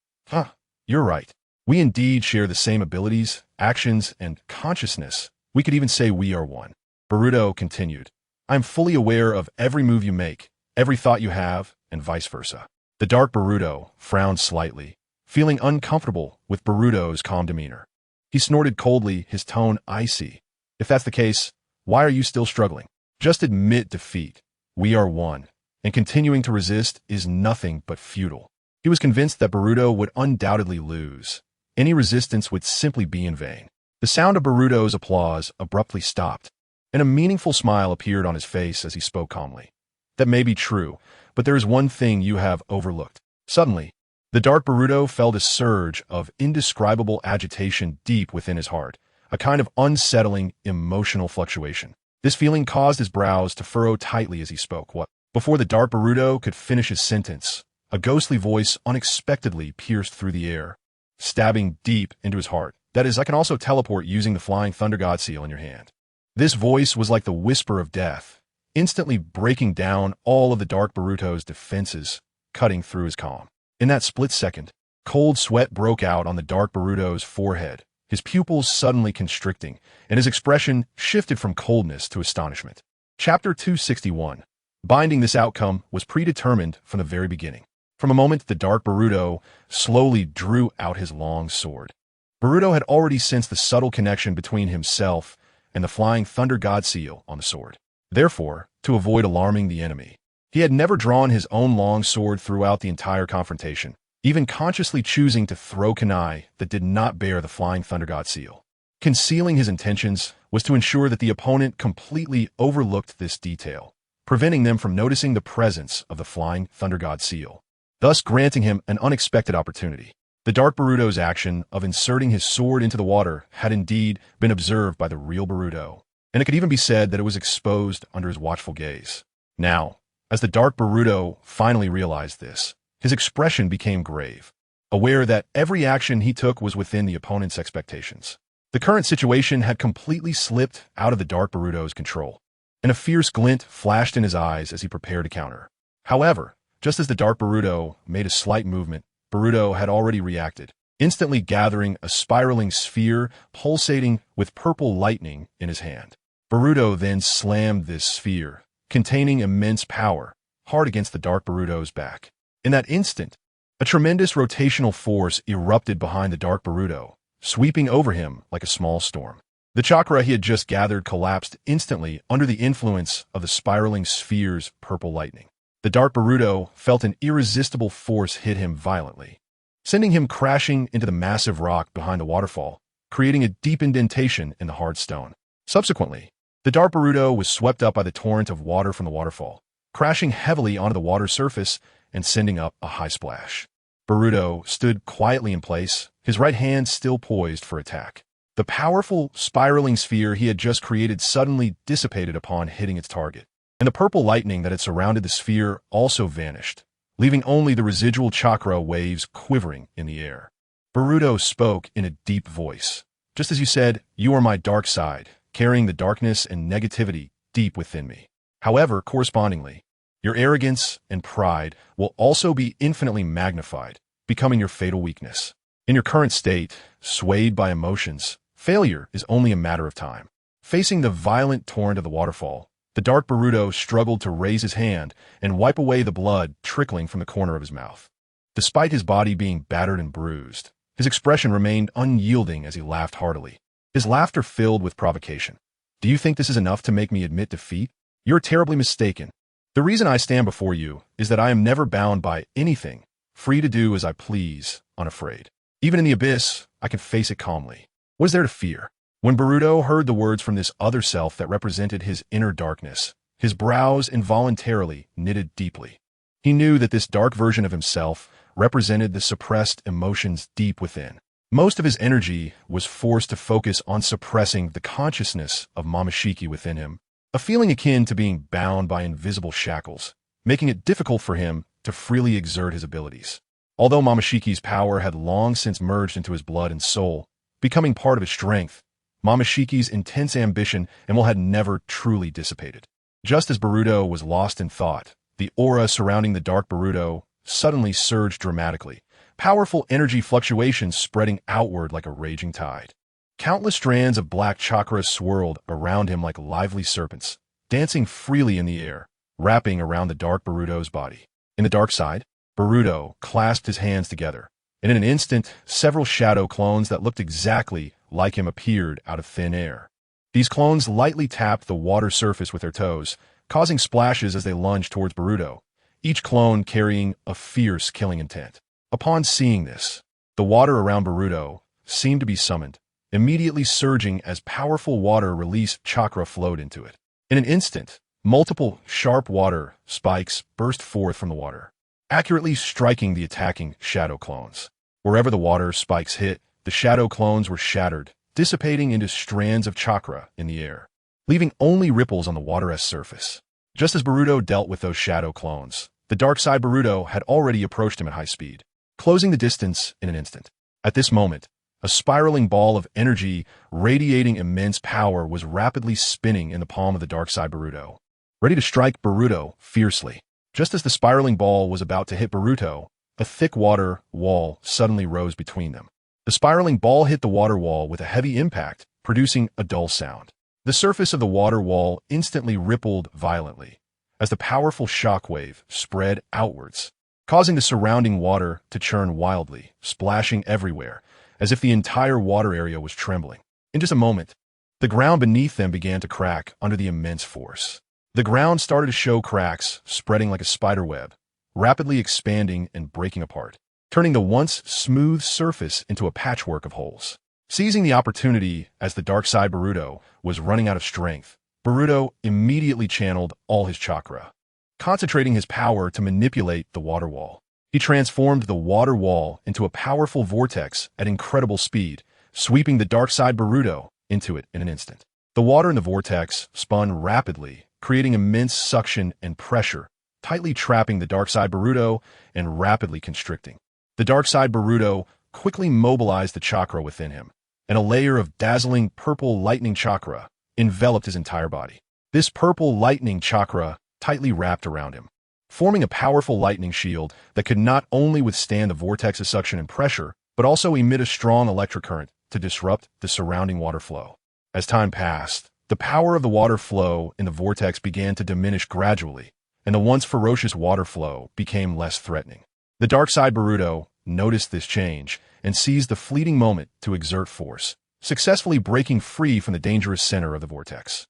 You're right. We indeed share the same abilities, actions, and consciousness. We could even say we are one. Boruto continued, I'm fully aware of every move you make, every thought you have, and vice versa. The dark Boruto frowned slightly, feeling uncomfortable with Boruto's calm demeanor. He snorted coldly, his tone icy. If that's the case, why are you still struggling? Just admit defeat. We are one, and continuing to resist is nothing but futile. He was convinced that Boruto would undoubtedly lose. Any resistance would simply be in vain. The sound of Boruto's applause abruptly stopped, and a meaningful smile appeared on his face as he spoke calmly. That may be true, but there is one thing you have overlooked. Suddenly, the dark Boruto felt a surge of indescribable agitation deep within his heart, a kind of unsettling, emotional fluctuation. This feeling caused his brows to furrow tightly as he spoke. Before the dark Boruto could finish his sentence, a ghostly voice unexpectedly pierced through the air, stabbing deep into his heart. That is, I can also teleport using the flying thunder god seal in your hand. This voice was like the whisper of death, instantly breaking down all of the dark Boruto's defenses, cutting through his calm. In that split second, cold sweat broke out on the dark Boruto's forehead, his pupils suddenly constricting, and his expression shifted from coldness to astonishment. Chapter 261. Binding this outcome was predetermined from the very beginning. From a moment, the dark Boruto slowly drew out his long sword. Boruto had already sensed the subtle connection between himself and the flying thunder god seal on the sword. Therefore, to avoid alarming the enemy, he had never drawn his own long sword throughout the entire confrontation, even consciously choosing to throw kunai that did not bear the flying thunder god seal. Concealing his intentions was to ensure that the opponent completely overlooked this detail, preventing them from noticing the presence of the flying thunder god seal, thus granting him an unexpected opportunity. The dark Boruto's action of inserting his sword into the water had indeed been observed by the real Boruto, and it could even be said that it was exposed under his watchful gaze. Now, as the dark Boruto finally realized this, his expression became grave, aware that every action he took was within the opponent's expectations. The current situation had completely slipped out of the dark Boruto's control, and a fierce glint flashed in his eyes as he prepared to counter. However, just as the dark Boruto made a slight movement, Boruto had already reacted, instantly gathering a spiraling sphere pulsating with purple lightning in his hand. Boruto then slammed this sphere, containing immense power, hard against the dark Boruto's back. In that instant, a tremendous rotational force erupted behind the dark Boruto, sweeping over him like a small storm. The chakra he had just gathered collapsed instantly under the influence of the spiraling sphere's purple lightning. The dark Boruto felt an irresistible force hit him violently, sending him crashing into the massive rock behind the waterfall, creating a deep indentation in the hard stone. Subsequently, the dark Boruto was swept up by the torrent of water from the waterfall, crashing heavily onto the water surface and sending up a high splash. Boruto stood quietly in place, his right hand still poised for attack. The powerful, spiraling sphere he had just created suddenly dissipated upon hitting its target, and the purple lightning that had surrounded the sphere also vanished, leaving only the residual chakra waves quivering in the air. Boruto spoke in a deep voice. Just as you said, you are my dark side, carrying the darkness and negativity deep within me. However, correspondingly, your arrogance and pride will also be infinitely magnified, becoming your fatal weakness. In your current state, swayed by emotions, failure is only a matter of time. Facing the violent torrent of the waterfall, the dark Boruto struggled to raise his hand and wipe away the blood trickling from the corner of his mouth. Despite his body being battered and bruised, his expression remained unyielding as he laughed heartily. His laughter filled with provocation. Do you think this is enough to make me admit defeat? You're terribly mistaken. The reason I stand before you is that I am never bound by anything, free to do as I please, unafraid. Even in the abyss, I can face it calmly. What is there to fear? When Boruto heard the words from this other self that represented his inner darkness, his brows involuntarily knitted deeply. He knew that this dark version of himself represented the suppressed emotions deep within. Most of his energy was forced to focus on suppressing the consciousness of Momoshiki within him, a feeling akin to being bound by invisible shackles, making it difficult for him to freely exert his abilities. Although Momoshiki's power had long since merged into his blood and soul, becoming part of his strength, Momoshiki's intense ambition and will had never truly dissipated. Just as Boruto was lost in thought, the aura surrounding the dark Boruto suddenly surged dramatically, powerful energy fluctuations spreading outward like a raging tide. Countless strands of black chakra swirled around him like lively serpents, dancing freely in the air, wrapping around the dark Boruto's body. In the dark side, Boruto clasped his hands together, and in an instant, several shadow clones that looked exactly like him appeared out of thin air. These clones lightly tapped the water surface with their toes, causing splashes as they lunged towards Boruto, each clone carrying a fierce killing intent. Upon seeing this, the water around Boruto seemed to be summoned, immediately surging as powerful water release chakra flowed into it. In an instant, multiple sharp water spikes burst forth from the water, accurately striking the attacking shadow clones. Wherever the water spikes hit, the shadow clones were shattered, dissipating into strands of chakra in the air, leaving only ripples on the water's surface. Just as Boruto dealt with those shadow clones, the dark side Boruto had already approached him at high speed, closing the distance in an instant. At this moment, a spiraling ball of energy radiating immense power was rapidly spinning in the palm of the dark side Boruto, ready to strike Boruto fiercely. Just as the spiraling ball was about to hit Boruto, a thick water wall suddenly rose between them. The spiraling ball hit the water wall with a heavy impact, producing a dull sound. The surface of the water wall instantly rippled violently, as the powerful shock wave spread outwards, causing the surrounding water to churn wildly, splashing everywhere, as if the entire water area was trembling. In just a moment, the ground beneath them began to crack under the immense force. The ground started to show cracks, spreading like a spider web, rapidly expanding and breaking apart, turning the once smooth surface into a patchwork of holes. Seizing the opportunity as the dark side Boruto was running out of strength, Boruto immediately channeled all his chakra, concentrating his power to manipulate the water wall. He transformed the water wall into a powerful vortex at incredible speed, sweeping the dark side Boruto into it in an instant. The water in the vortex spun rapidly, creating immense suction and pressure, tightly trapping the dark side Boruto and rapidly constricting. The dark side Boruto quickly mobilized the chakra within him, and a layer of dazzling purple lightning chakra enveloped his entire body. This purple lightning chakra tightly wrapped around him, forming a powerful lightning shield that could not only withstand the vortex's suction and pressure, but also emit a strong electric current to disrupt the surrounding water flow. As time passed, the power of the water flow in the vortex began to diminish gradually, and the once ferocious water flow became less threatening. The dark side Boruto noticed this change and seized the fleeting moment to exert force, successfully breaking free from the dangerous center of the vortex.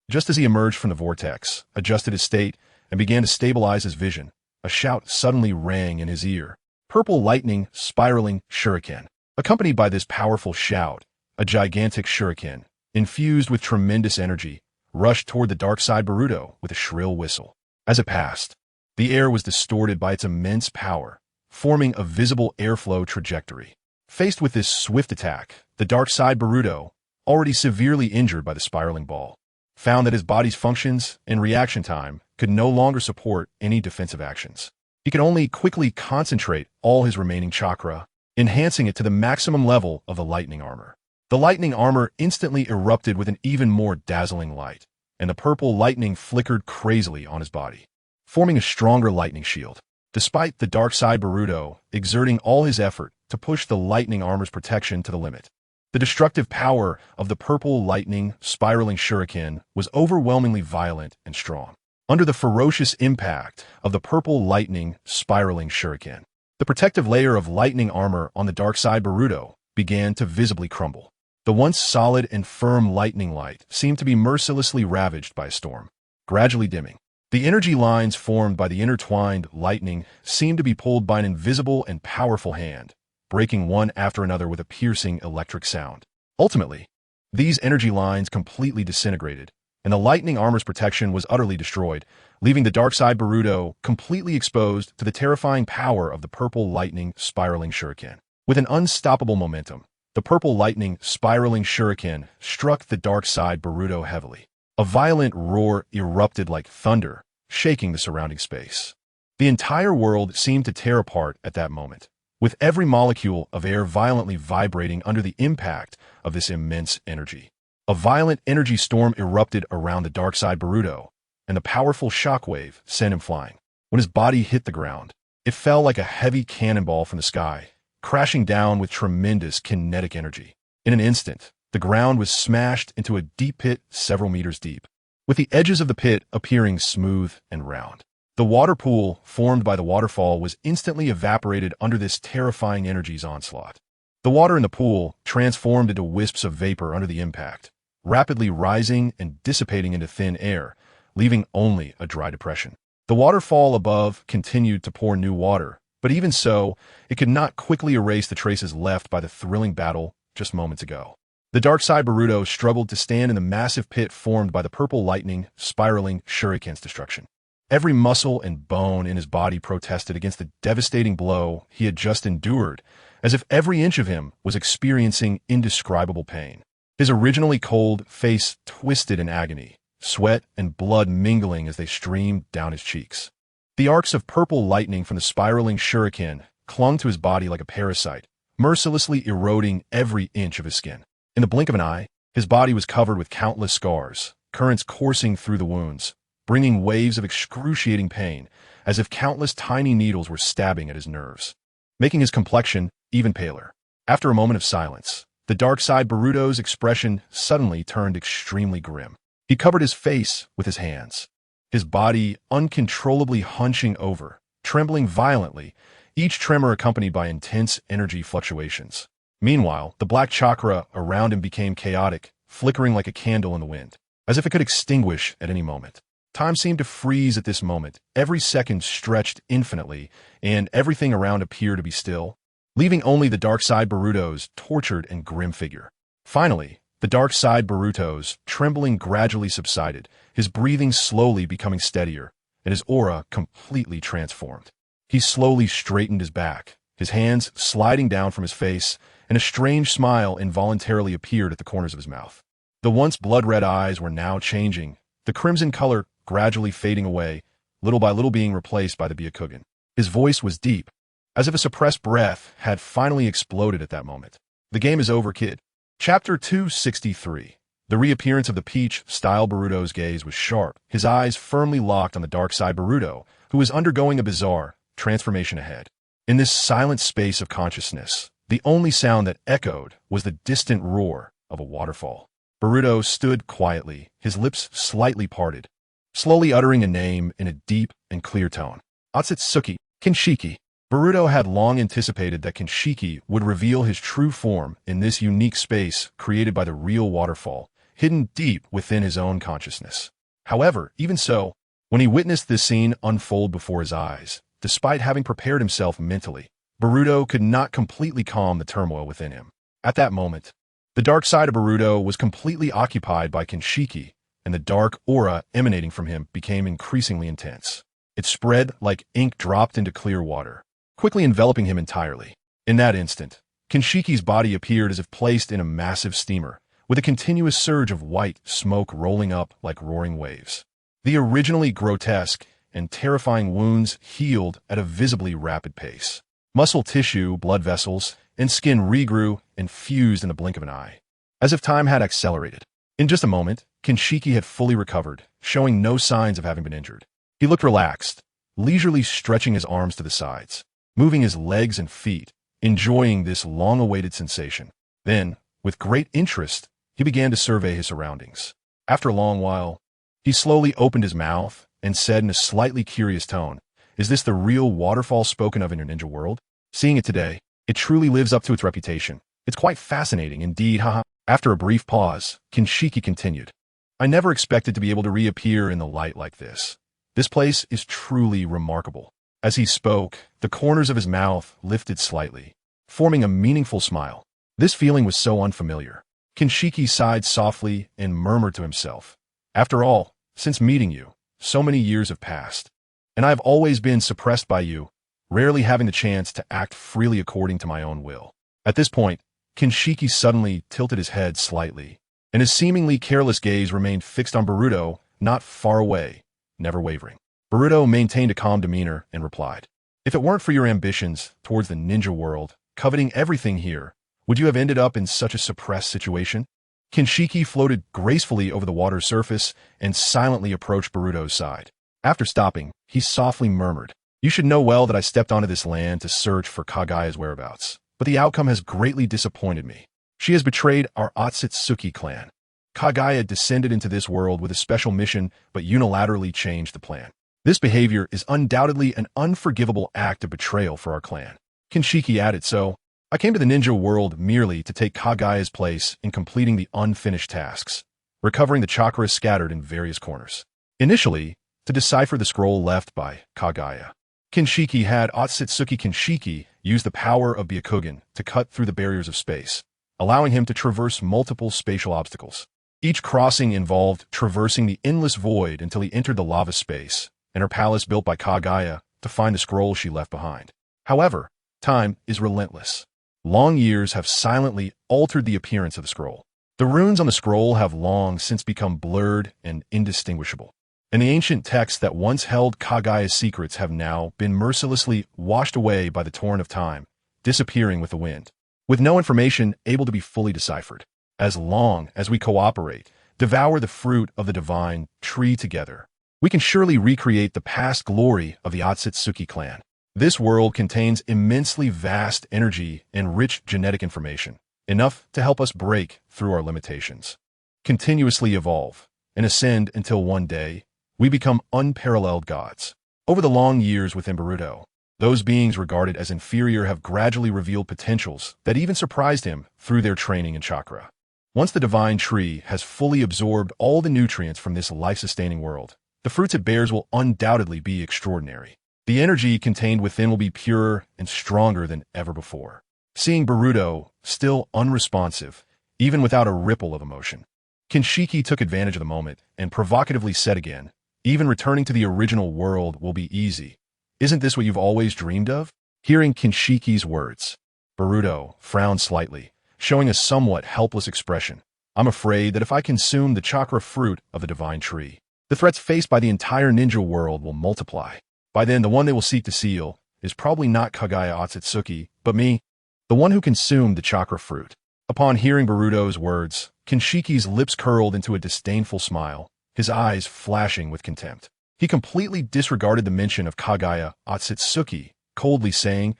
Just as he emerged from the vortex, adjusted his state, and began to stabilize his vision, a shout suddenly rang in his ear. Purple lightning spiraling shuriken. Accompanied by this powerful shout, a gigantic shuriken, infused with tremendous energy, rushed toward the dark side Boruto with a shrill whistle. As it passed, the air was distorted by its immense power, forming a visible airflow trajectory. Faced with this swift attack, the dark side Boruto, already severely injured by the spiraling ball, found that his body's functions and reaction time could no longer support any defensive actions. He could only quickly concentrate all his remaining chakra, enhancing it to the maximum level of the lightning armor. The lightning armor instantly erupted with an even more dazzling light, and the purple lightning flickered crazily on his body, forming a stronger lightning shield. Despite the dark side Boruto exerting all his effort to push the lightning armor's protection to the limit, the destructive power of the purple lightning spiraling shuriken was overwhelmingly violent and strong. Under the ferocious impact of the purple lightning spiraling shuriken, the protective layer of lightning armor on the dark side Boruto began to visibly crumble. The once solid and firm lightning light seemed to be mercilessly ravaged by a storm, gradually dimming. The energy lines formed by the intertwined lightning seemed to be pulled by an invisible and powerful hand, breaking one after another with a piercing electric sound. Ultimately, these energy lines completely disintegrated, and the lightning armor's protection was utterly destroyed, leaving the dark side Boruto completely exposed to the terrifying power of the purple lightning spiraling shuriken. With an unstoppable momentum, the purple lightning spiraling shuriken struck the dark side Boruto heavily. A violent roar erupted like thunder, shaking the surrounding space. The entire world seemed to tear apart at that moment, with every molecule of air violently vibrating under the impact of this immense energy. A violent energy storm erupted around the dark side Boruto, and the powerful shockwave sent him flying. When his body hit the ground, it fell like a heavy cannonball from the sky, crashing down with tremendous kinetic energy. In an instant, the ground was smashed into a deep pit several meters deep, with the edges of the pit appearing smooth and round. The water pool formed by the waterfall was instantly evaporated under this terrifying energy's onslaught. The water in the pool transformed into wisps of vapor under the impact, rapidly rising and dissipating into thin air, leaving only a dry depression. The waterfall above continued to pour new water, but even so, it could not quickly erase the traces left by the thrilling battle just moments ago. The dark side Boruto struggled to stand in the massive pit formed by the purple lightning spiraling shuriken's destruction. Every muscle and bone in his body protested against the devastating blow he had just endured, as if every inch of him was experiencing indescribable pain. His originally cold face twisted in agony, sweat and blood mingling as they streamed down his cheeks. The arcs of purple lightning from the spiraling shuriken clung to his body like a parasite, mercilessly eroding every inch of his skin. In the blink of an eye, his body was covered with countless scars, currents coursing through the wounds, bringing waves of excruciating pain, as if countless tiny needles were stabbing at his nerves, making his complexion even paler. After a moment of silence, the dark side Boruto's expression suddenly turned extremely grim. He covered his face with his hands, his body uncontrollably hunching over, trembling violently, each tremor accompanied by intense energy fluctuations. Meanwhile, the black chakra around him became chaotic, flickering like a candle in the wind, as if it could extinguish at any moment. Time seemed to freeze at this moment. Every second stretched infinitely, and everything around appeared to be still, leaving only the dark side Boruto's tortured and grim figure. Finally, the dark side Boruto's trembling gradually subsided, his breathing slowly becoming steadier, and his aura completely transformed. He slowly straightened his back, his hands sliding down from his face, and a strange smile involuntarily appeared at the corners of his mouth. The once blood-red eyes were now changing, the crimson color gradually fading away, little by little being replaced by the Byakugan. His voice was deep, as if a suppressed breath had finally exploded at that moment. The game is over, kid. Chapter 263. The reappearance of the peach-style Boruto's gaze was sharp, his eyes firmly locked on the dark side Boruto, who was undergoing a bizarre transformation ahead. In this silent space of consciousness, the only sound that echoed was the distant roar of a waterfall. Boruto stood quietly, his lips slightly parted, slowly uttering a name in a deep and clear tone. Otsutsuki, Kinshiki. Boruto had long anticipated that Kinshiki would reveal his true form in this unique space created by the real waterfall, hidden deep within his own consciousness. However, even so, when he witnessed this scene unfold before his eyes, despite having prepared himself mentally, Boruto could not completely calm the turmoil within him. At that moment, the dark side of Boruto was completely occupied by Kinshiki, and the dark aura emanating from him became increasingly intense. It spread like ink dropped into clear water, quickly enveloping him entirely. In that instant, Kinshiki's body appeared as if placed in a massive steamer, with a continuous surge of white smoke rolling up like roaring waves. The originally grotesque and terrifying wounds healed at a visibly rapid pace. Muscle tissue, blood vessels, and skin regrew and fused in the blink of an eye, as if time had accelerated. In just a moment, Kinshiki had fully recovered, showing no signs of having been injured. He looked relaxed, leisurely stretching his arms to the sides, moving his legs and feet, enjoying this long-awaited sensation. Then, with great interest, he began to survey his surroundings. After a long while, he slowly opened his mouth and said in a slightly curious tone, "Is this the real waterfall spoken of in your ninja world? Seeing it today, it truly lives up to its reputation. It's quite fascinating indeed, haha." After a brief pause, Kinshiki continued, "I never expected to be able to reappear in the light like this. This place is truly remarkable." As he spoke, the corners of his mouth lifted slightly, forming a meaningful smile. This feeling was so unfamiliar. Kinshiki sighed softly and murmured to himself, "After all, since meeting you, so many years have passed, and I have always been suppressed by you, rarely having the chance to act freely according to my own will." At this point, Kinshiki suddenly tilted his head slightly, and his seemingly careless gaze remained fixed on Boruto, not far away, never wavering. Boruto maintained a calm demeanor and replied, "If it weren't for your ambitions towards the ninja world, coveting everything here, would you have ended up in such a suppressed situation?" Kinshiki floated gracefully over the water's surface and silently approached Boruto's side. After stopping, he softly murmured, "You should know well that I stepped onto this land to search for Kagaya's whereabouts, but the outcome has greatly disappointed me. She has betrayed our Otsutsuki clan. Kagaya descended into this world with a special mission but unilaterally changed the plan. This behavior is undoubtedly an unforgivable act of betrayal for our clan." Kinshiki added, "So, I came to the ninja world merely to take Kagaya's place in completing the unfinished tasks, recovering the chakra scattered in various corners. Initially, to decipher the scroll left by Kagaya. Kinshiki had Otsutsuki Kinshiki use the power of Byakugan to cut through the barriers of space, allowing him to traverse multiple spatial obstacles. Each crossing involved traversing the endless void until he entered the lava space and her palace built by Kagaya to find the scroll she left behind. However, time is relentless. Long years have silently altered the appearance of the scroll. The runes on the scroll have long since become blurred and indistinguishable, and the ancient texts that once held Kagaya's secrets have now been mercilessly washed away by the torrent of time, disappearing with the wind, with no information able to be fully deciphered. As long as we cooperate, devour the fruit of the divine tree together, we can surely recreate the past glory of the Otsutsuki clan. This world contains immensely vast energy and rich genetic information, enough to help us break through our limitations, continuously evolve, and ascend until one day we become unparalleled gods. Over the long years within Boruto, those beings regarded as inferior have gradually revealed potentials that even surprised him through their training in chakra. Once the divine tree has fully absorbed all the nutrients from this life-sustaining world, the fruits it bears will undoubtedly be extraordinary. The energy contained within will be purer and stronger than ever before. Seeing Boruto still unresponsive, even without a ripple of emotion, Kinshiki took advantage of the moment and provocatively said again, "Even returning to the original world will be easy. Isn't this what you've always dreamed of?" Hearing Kinshiki's words, Boruto frowned slightly, showing a somewhat helpless expression. "I'm afraid that if I consume the chakra fruit of the divine tree, the threats faced by the entire ninja world will multiply. By then, the one they will seek to seal is probably not Kagaya Otsutsuki, but me, the one who consumed the chakra fruit." Upon hearing Boruto's words, Kinshiki's lips curled into a disdainful smile, his eyes flashing with contempt. He completely disregarded the mention of Kagaya Otsutsuki, coldly saying,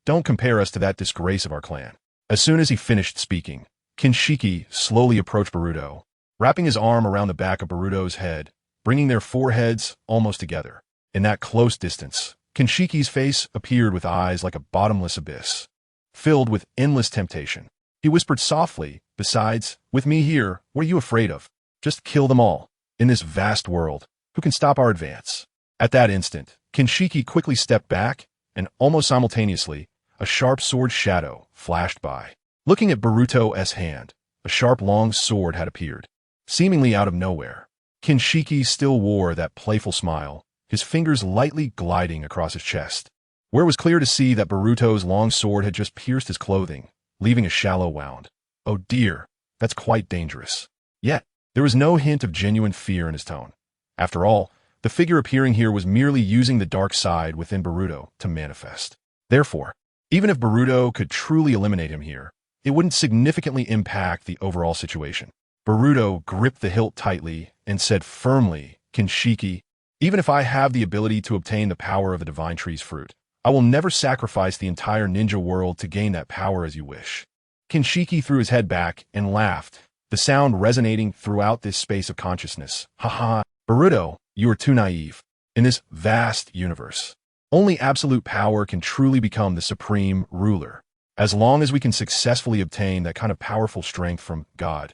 "Don't compare us to that disgrace of our clan." As soon as he finished speaking, Kinshiki slowly approached Boruto, wrapping his arm around the back of Boruto's head, bringing their foreheads almost together. In that close distance, Kinshiki's face appeared with eyes like a bottomless abyss, filled with endless temptation. He whispered softly, "Besides, with me here, what are you afraid of? Just kill them all. In this vast world, who can stop our advance?" At that instant, Kinshiki quickly stepped back, and almost simultaneously, a sharp sword shadow flashed by. Looking at Boruto's hand, a sharp long sword had appeared, seemingly out of nowhere. Kinshiki still wore that playful smile, his fingers lightly gliding across his chest, where it was clear to see that Boruto's long sword had just pierced his clothing, leaving a shallow wound. "Oh dear, that's quite dangerous." Yet, there was no hint of genuine fear in his tone. After all, the figure appearing here was merely using the dark side within Boruto to manifest. Therefore, even if Boruto could truly eliminate him here, it wouldn't significantly impact the overall situation. Boruto gripped the hilt tightly and said firmly, "Kinshiki, even if I have the ability to obtain the power of the divine tree's fruit, I will never sacrifice the entire ninja world to gain that power as you wish." Kinshiki threw his head back and laughed, the sound resonating throughout this space of consciousness. "Haha, Boruto, you are too naive. In this vast universe, only absolute power can truly become the supreme ruler. As long as we can successfully obtain that kind of powerful strength from God,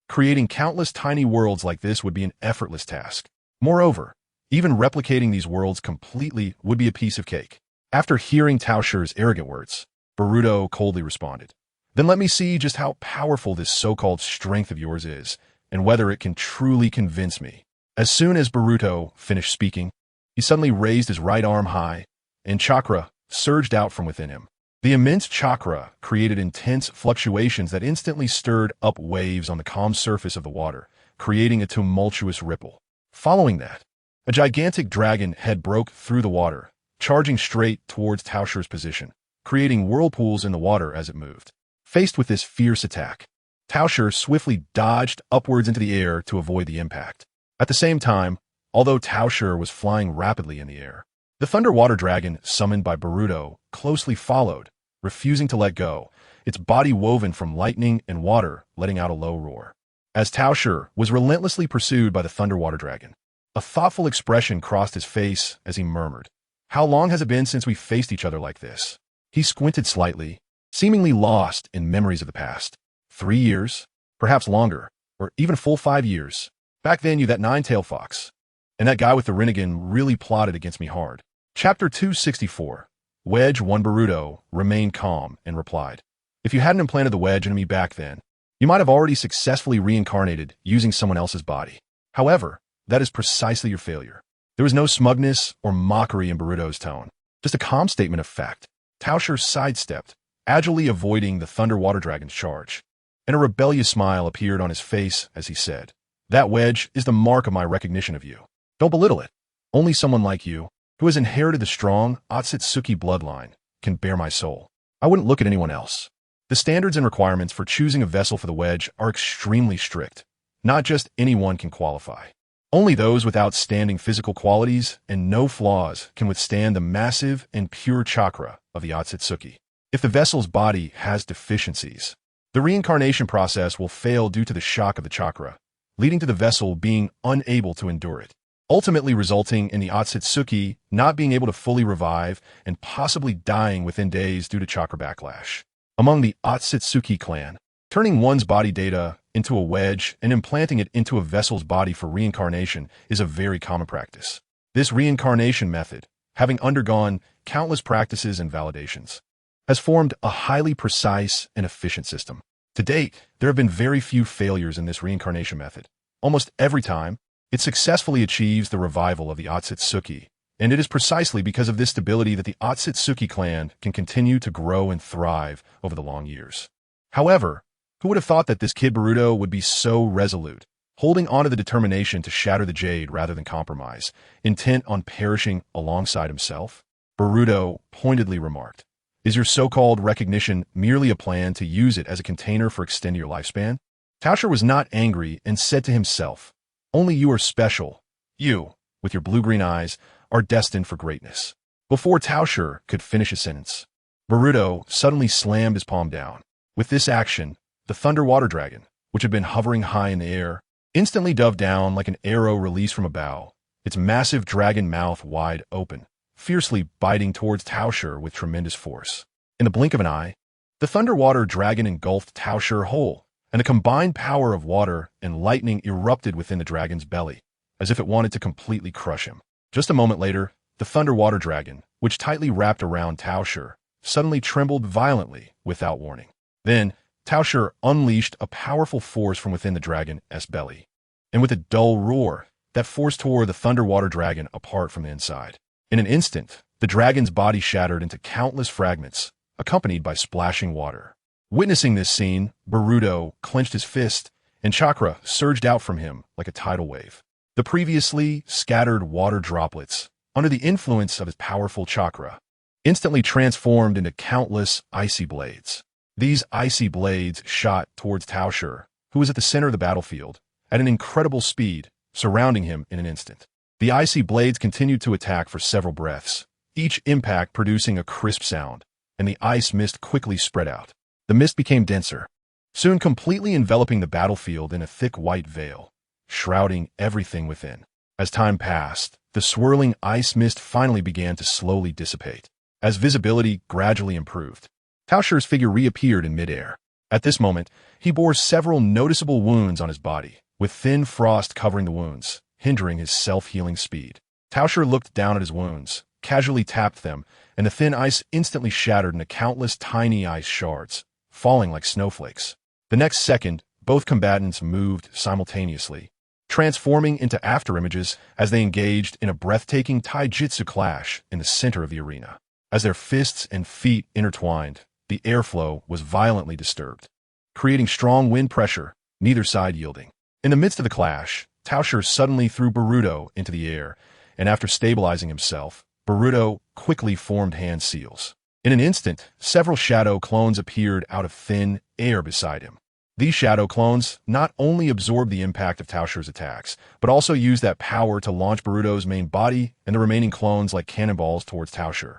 creating countless tiny worlds like this would be an effortless task. Moreover, even replicating these worlds completely would be a piece of cake." After hearing Taoshi's arrogant words, Boruto coldly responded, "Then let me see just how powerful this so-called strength of yours is, and whether it can truly convince me." As soon as Boruto finished speaking, he suddenly raised his right arm high, and chakra surged out from within him. The immense chakra created intense fluctuations that instantly stirred up waves on the calm surface of the water, creating a tumultuous ripple. Following that, a gigantic dragon head broke through the water, charging straight towards Taoshi's position, creating whirlpools in the water as it moved. Faced with this fierce attack, Taosher swiftly dodged upwards into the air to avoid the impact. At the same time, although Taosher was flying rapidly in the air, the Thunder Water Dragon, summoned by Boruto, closely followed, refusing to let go, its body woven from lightning and water, letting out a low roar. As Taosher was relentlessly pursued by the Thunder Water Dragon, a thoughtful expression crossed his face as he murmured, "How long has it been since we faced each other like this?" He squinted slightly, seemingly lost in memories of the past. 3 years? Perhaps longer, or even full 5 years. Back then you that nine-tailed fox. And that guy with the Rinnegan really plotted against me hard. Chapter 264. Wedge 1 Boruto remained calm and replied, "If you hadn't implanted the wedge into me back then, you might have already successfully reincarnated using someone else's body. However, that is precisely your failure." There was no smugness or mockery in Boruto's tone, just a calm statement of fact. Taosher sidestepped, agilely avoiding the Thunder Water Dragon's charge, and a rebellious smile appeared on his face as he said, "That wedge is the mark of my recognition of you. Don't belittle it. Only someone like you, who has inherited the strong Otsutsuki bloodline, can bear my soul. I wouldn't look at anyone else." The standards and requirements for choosing a vessel for the wedge are extremely strict. Not just anyone can qualify. Only those with outstanding physical qualities and no flaws can withstand the massive and pure chakra of the Otsutsuki. If the vessel's body has deficiencies, the reincarnation process will fail due to the shock of the chakra, leading to the vessel being unable to endure it, ultimately resulting in the Otsutsuki not being able to fully revive and possibly dying within days due to chakra backlash. Among the Otsutsuki clan, turning one's body data into a wedge and implanting it into a vessel's body for reincarnation is a very common practice. This reincarnation method, having undergone countless practices and validations, has formed a highly precise and efficient system. To date, there have been very few failures in this reincarnation method. Almost every time, it successfully achieves the revival of the Otsutsuki, and it is precisely because of this stability that the Otsutsuki clan can continue to grow and thrive over the long years. However, who would have thought that this kid Boruto would be so resolute, holding on to the determination to shatter the jade rather than compromise, intent on perishing alongside himself? Boruto pointedly remarked, "Is your so-called recognition merely a plan to use it as a container for extending your lifespan?" Taosher was not angry and said to himself, "Only you are special. You, with your blue-green eyes, are destined for greatness." Before Taosher could finish his sentence, Boruto suddenly slammed his palm down. With this action, the Thunder Water Dragon, which had been hovering high in the air, instantly dove down like an arrow released from a bow, its massive dragon mouth wide open, fiercely biting towards Taosher with tremendous force. In the blink of an eye, the Thunder Water Dragon engulfed Taosher whole, and the combined power of water and lightning erupted within the dragon's belly, as if it wanted to completely crush him. Just a moment later, the Thunder Water Dragon, which tightly wrapped around Taosher, suddenly trembled violently without warning. Then, Taosher unleashed a powerful force from within the dragon's belly, and with a dull roar, that force tore the Thunder Water Dragon apart from the inside. In an instant, the dragon's body shattered into countless fragments, accompanied by splashing water. Witnessing this scene, Boruto clenched his fist, and chakra surged out from him like a tidal wave. The previously scattered water droplets, under the influence of his powerful chakra, instantly transformed into countless icy blades. These icy blades shot towards Taosher, who was at the center of the battlefield, at an incredible speed, surrounding him in an instant. The icy blades continued to attack for several breaths, each impact producing a crisp sound, and the ice mist quickly spread out. The mist became denser, soon completely enveloping the battlefield in a thick white veil, shrouding everything within. As time passed, the swirling ice mist finally began to slowly dissipate. As visibility gradually improved, Taosher's figure reappeared in midair. At this moment, he bore several noticeable wounds on his body, with thin frost covering the wounds, hindering his self-healing speed. Taosher looked down at his wounds, casually tapped them, and the thin ice instantly shattered into countless tiny ice shards, falling like snowflakes. The next second, both combatants moved simultaneously, transforming into afterimages as they engaged in a breathtaking taijutsu clash in the center of the arena. As their fists and feet intertwined, the airflow was violently disturbed, creating strong wind pressure, neither side yielding. In the midst of the clash, Taosher suddenly threw Boruto into the air, and after stabilizing himself, Boruto quickly formed hand seals. In an instant, several shadow clones appeared out of thin air beside him. These shadow clones not only absorb the impact of Taoshi's attacks, but also use that power to launch Boruto's main body and the remaining clones like cannonballs towards Taoshi.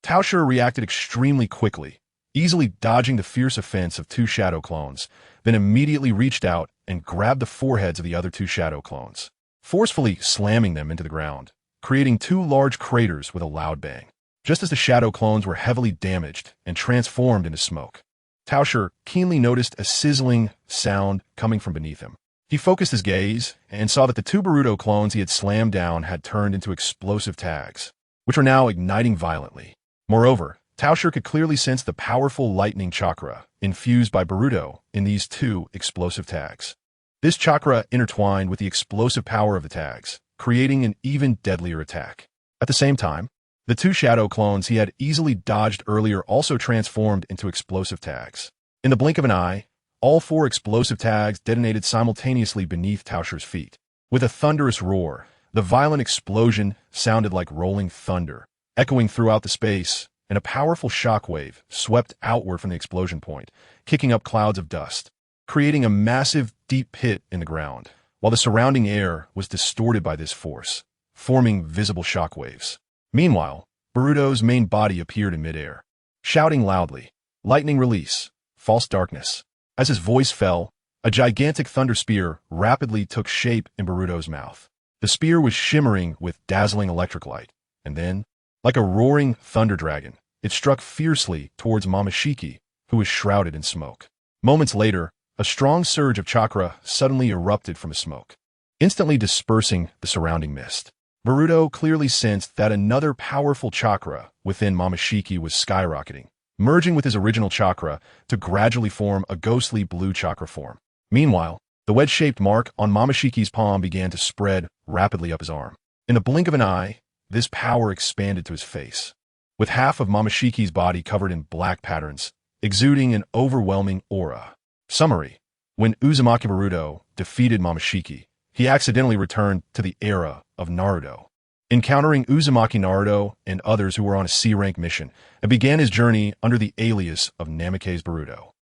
Taoshi reacted extremely quickly, easily dodging the fierce offense of two shadow clones, then immediately reached out and grabbed the foreheads of the other two shadow clones, forcefully slamming them into the ground, creating two large craters with a loud bang. Just as the shadow clones were heavily damaged and transformed into smoke, Taoshi keenly noticed a sizzling sound coming from beneath him. He focused his gaze and saw that the two Boruto clones he had slammed down had turned into explosive tags, which were now igniting violently. Moreover, Taoshi could clearly sense the powerful lightning chakra infused by Boruto in these two explosive tags. This chakra intertwined with the explosive power of the tags, creating an even deadlier attack. At the same time, the two shadow clones he had easily dodged earlier also transformed into explosive tags. In the blink of an eye, all four explosive tags detonated simultaneously beneath Taoshi's feet. With a thunderous roar, the violent explosion sounded like rolling thunder, echoing throughout the space, and a powerful shockwave swept outward from the explosion point, kicking up clouds of dust, creating a massive, deep pit in the ground, while the surrounding air was distorted by this force, forming visible shockwaves. Meanwhile, Boruto's main body appeared in midair, shouting loudly, "Lightning release, false darkness." As his voice fell, a gigantic thunder spear rapidly took shape in Boruto's mouth. The spear was shimmering with dazzling electric light, and then, like a roaring thunder dragon, it struck fiercely towards Momoshiki, who was shrouded in smoke. Moments later, a strong surge of chakra suddenly erupted from the smoke, instantly dispersing the surrounding mist. Boruto clearly sensed that another powerful chakra within Momoshiki was skyrocketing, merging with his original chakra to gradually form a ghostly blue chakra form. Meanwhile, the wedge-shaped mark on Momoshiki's palm began to spread rapidly up his arm. In the blink of an eye, this power expanded to his face, with half of Momoshiki's body covered in black patterns, exuding an overwhelming aura. Summary: when Uzumaki Boruto defeated Momoshiki, he accidentally returned to the era of Naruto, encountering Uzumaki Naruto and others who were on a C-rank mission, and began his journey under the alias of Nameki's Boruto.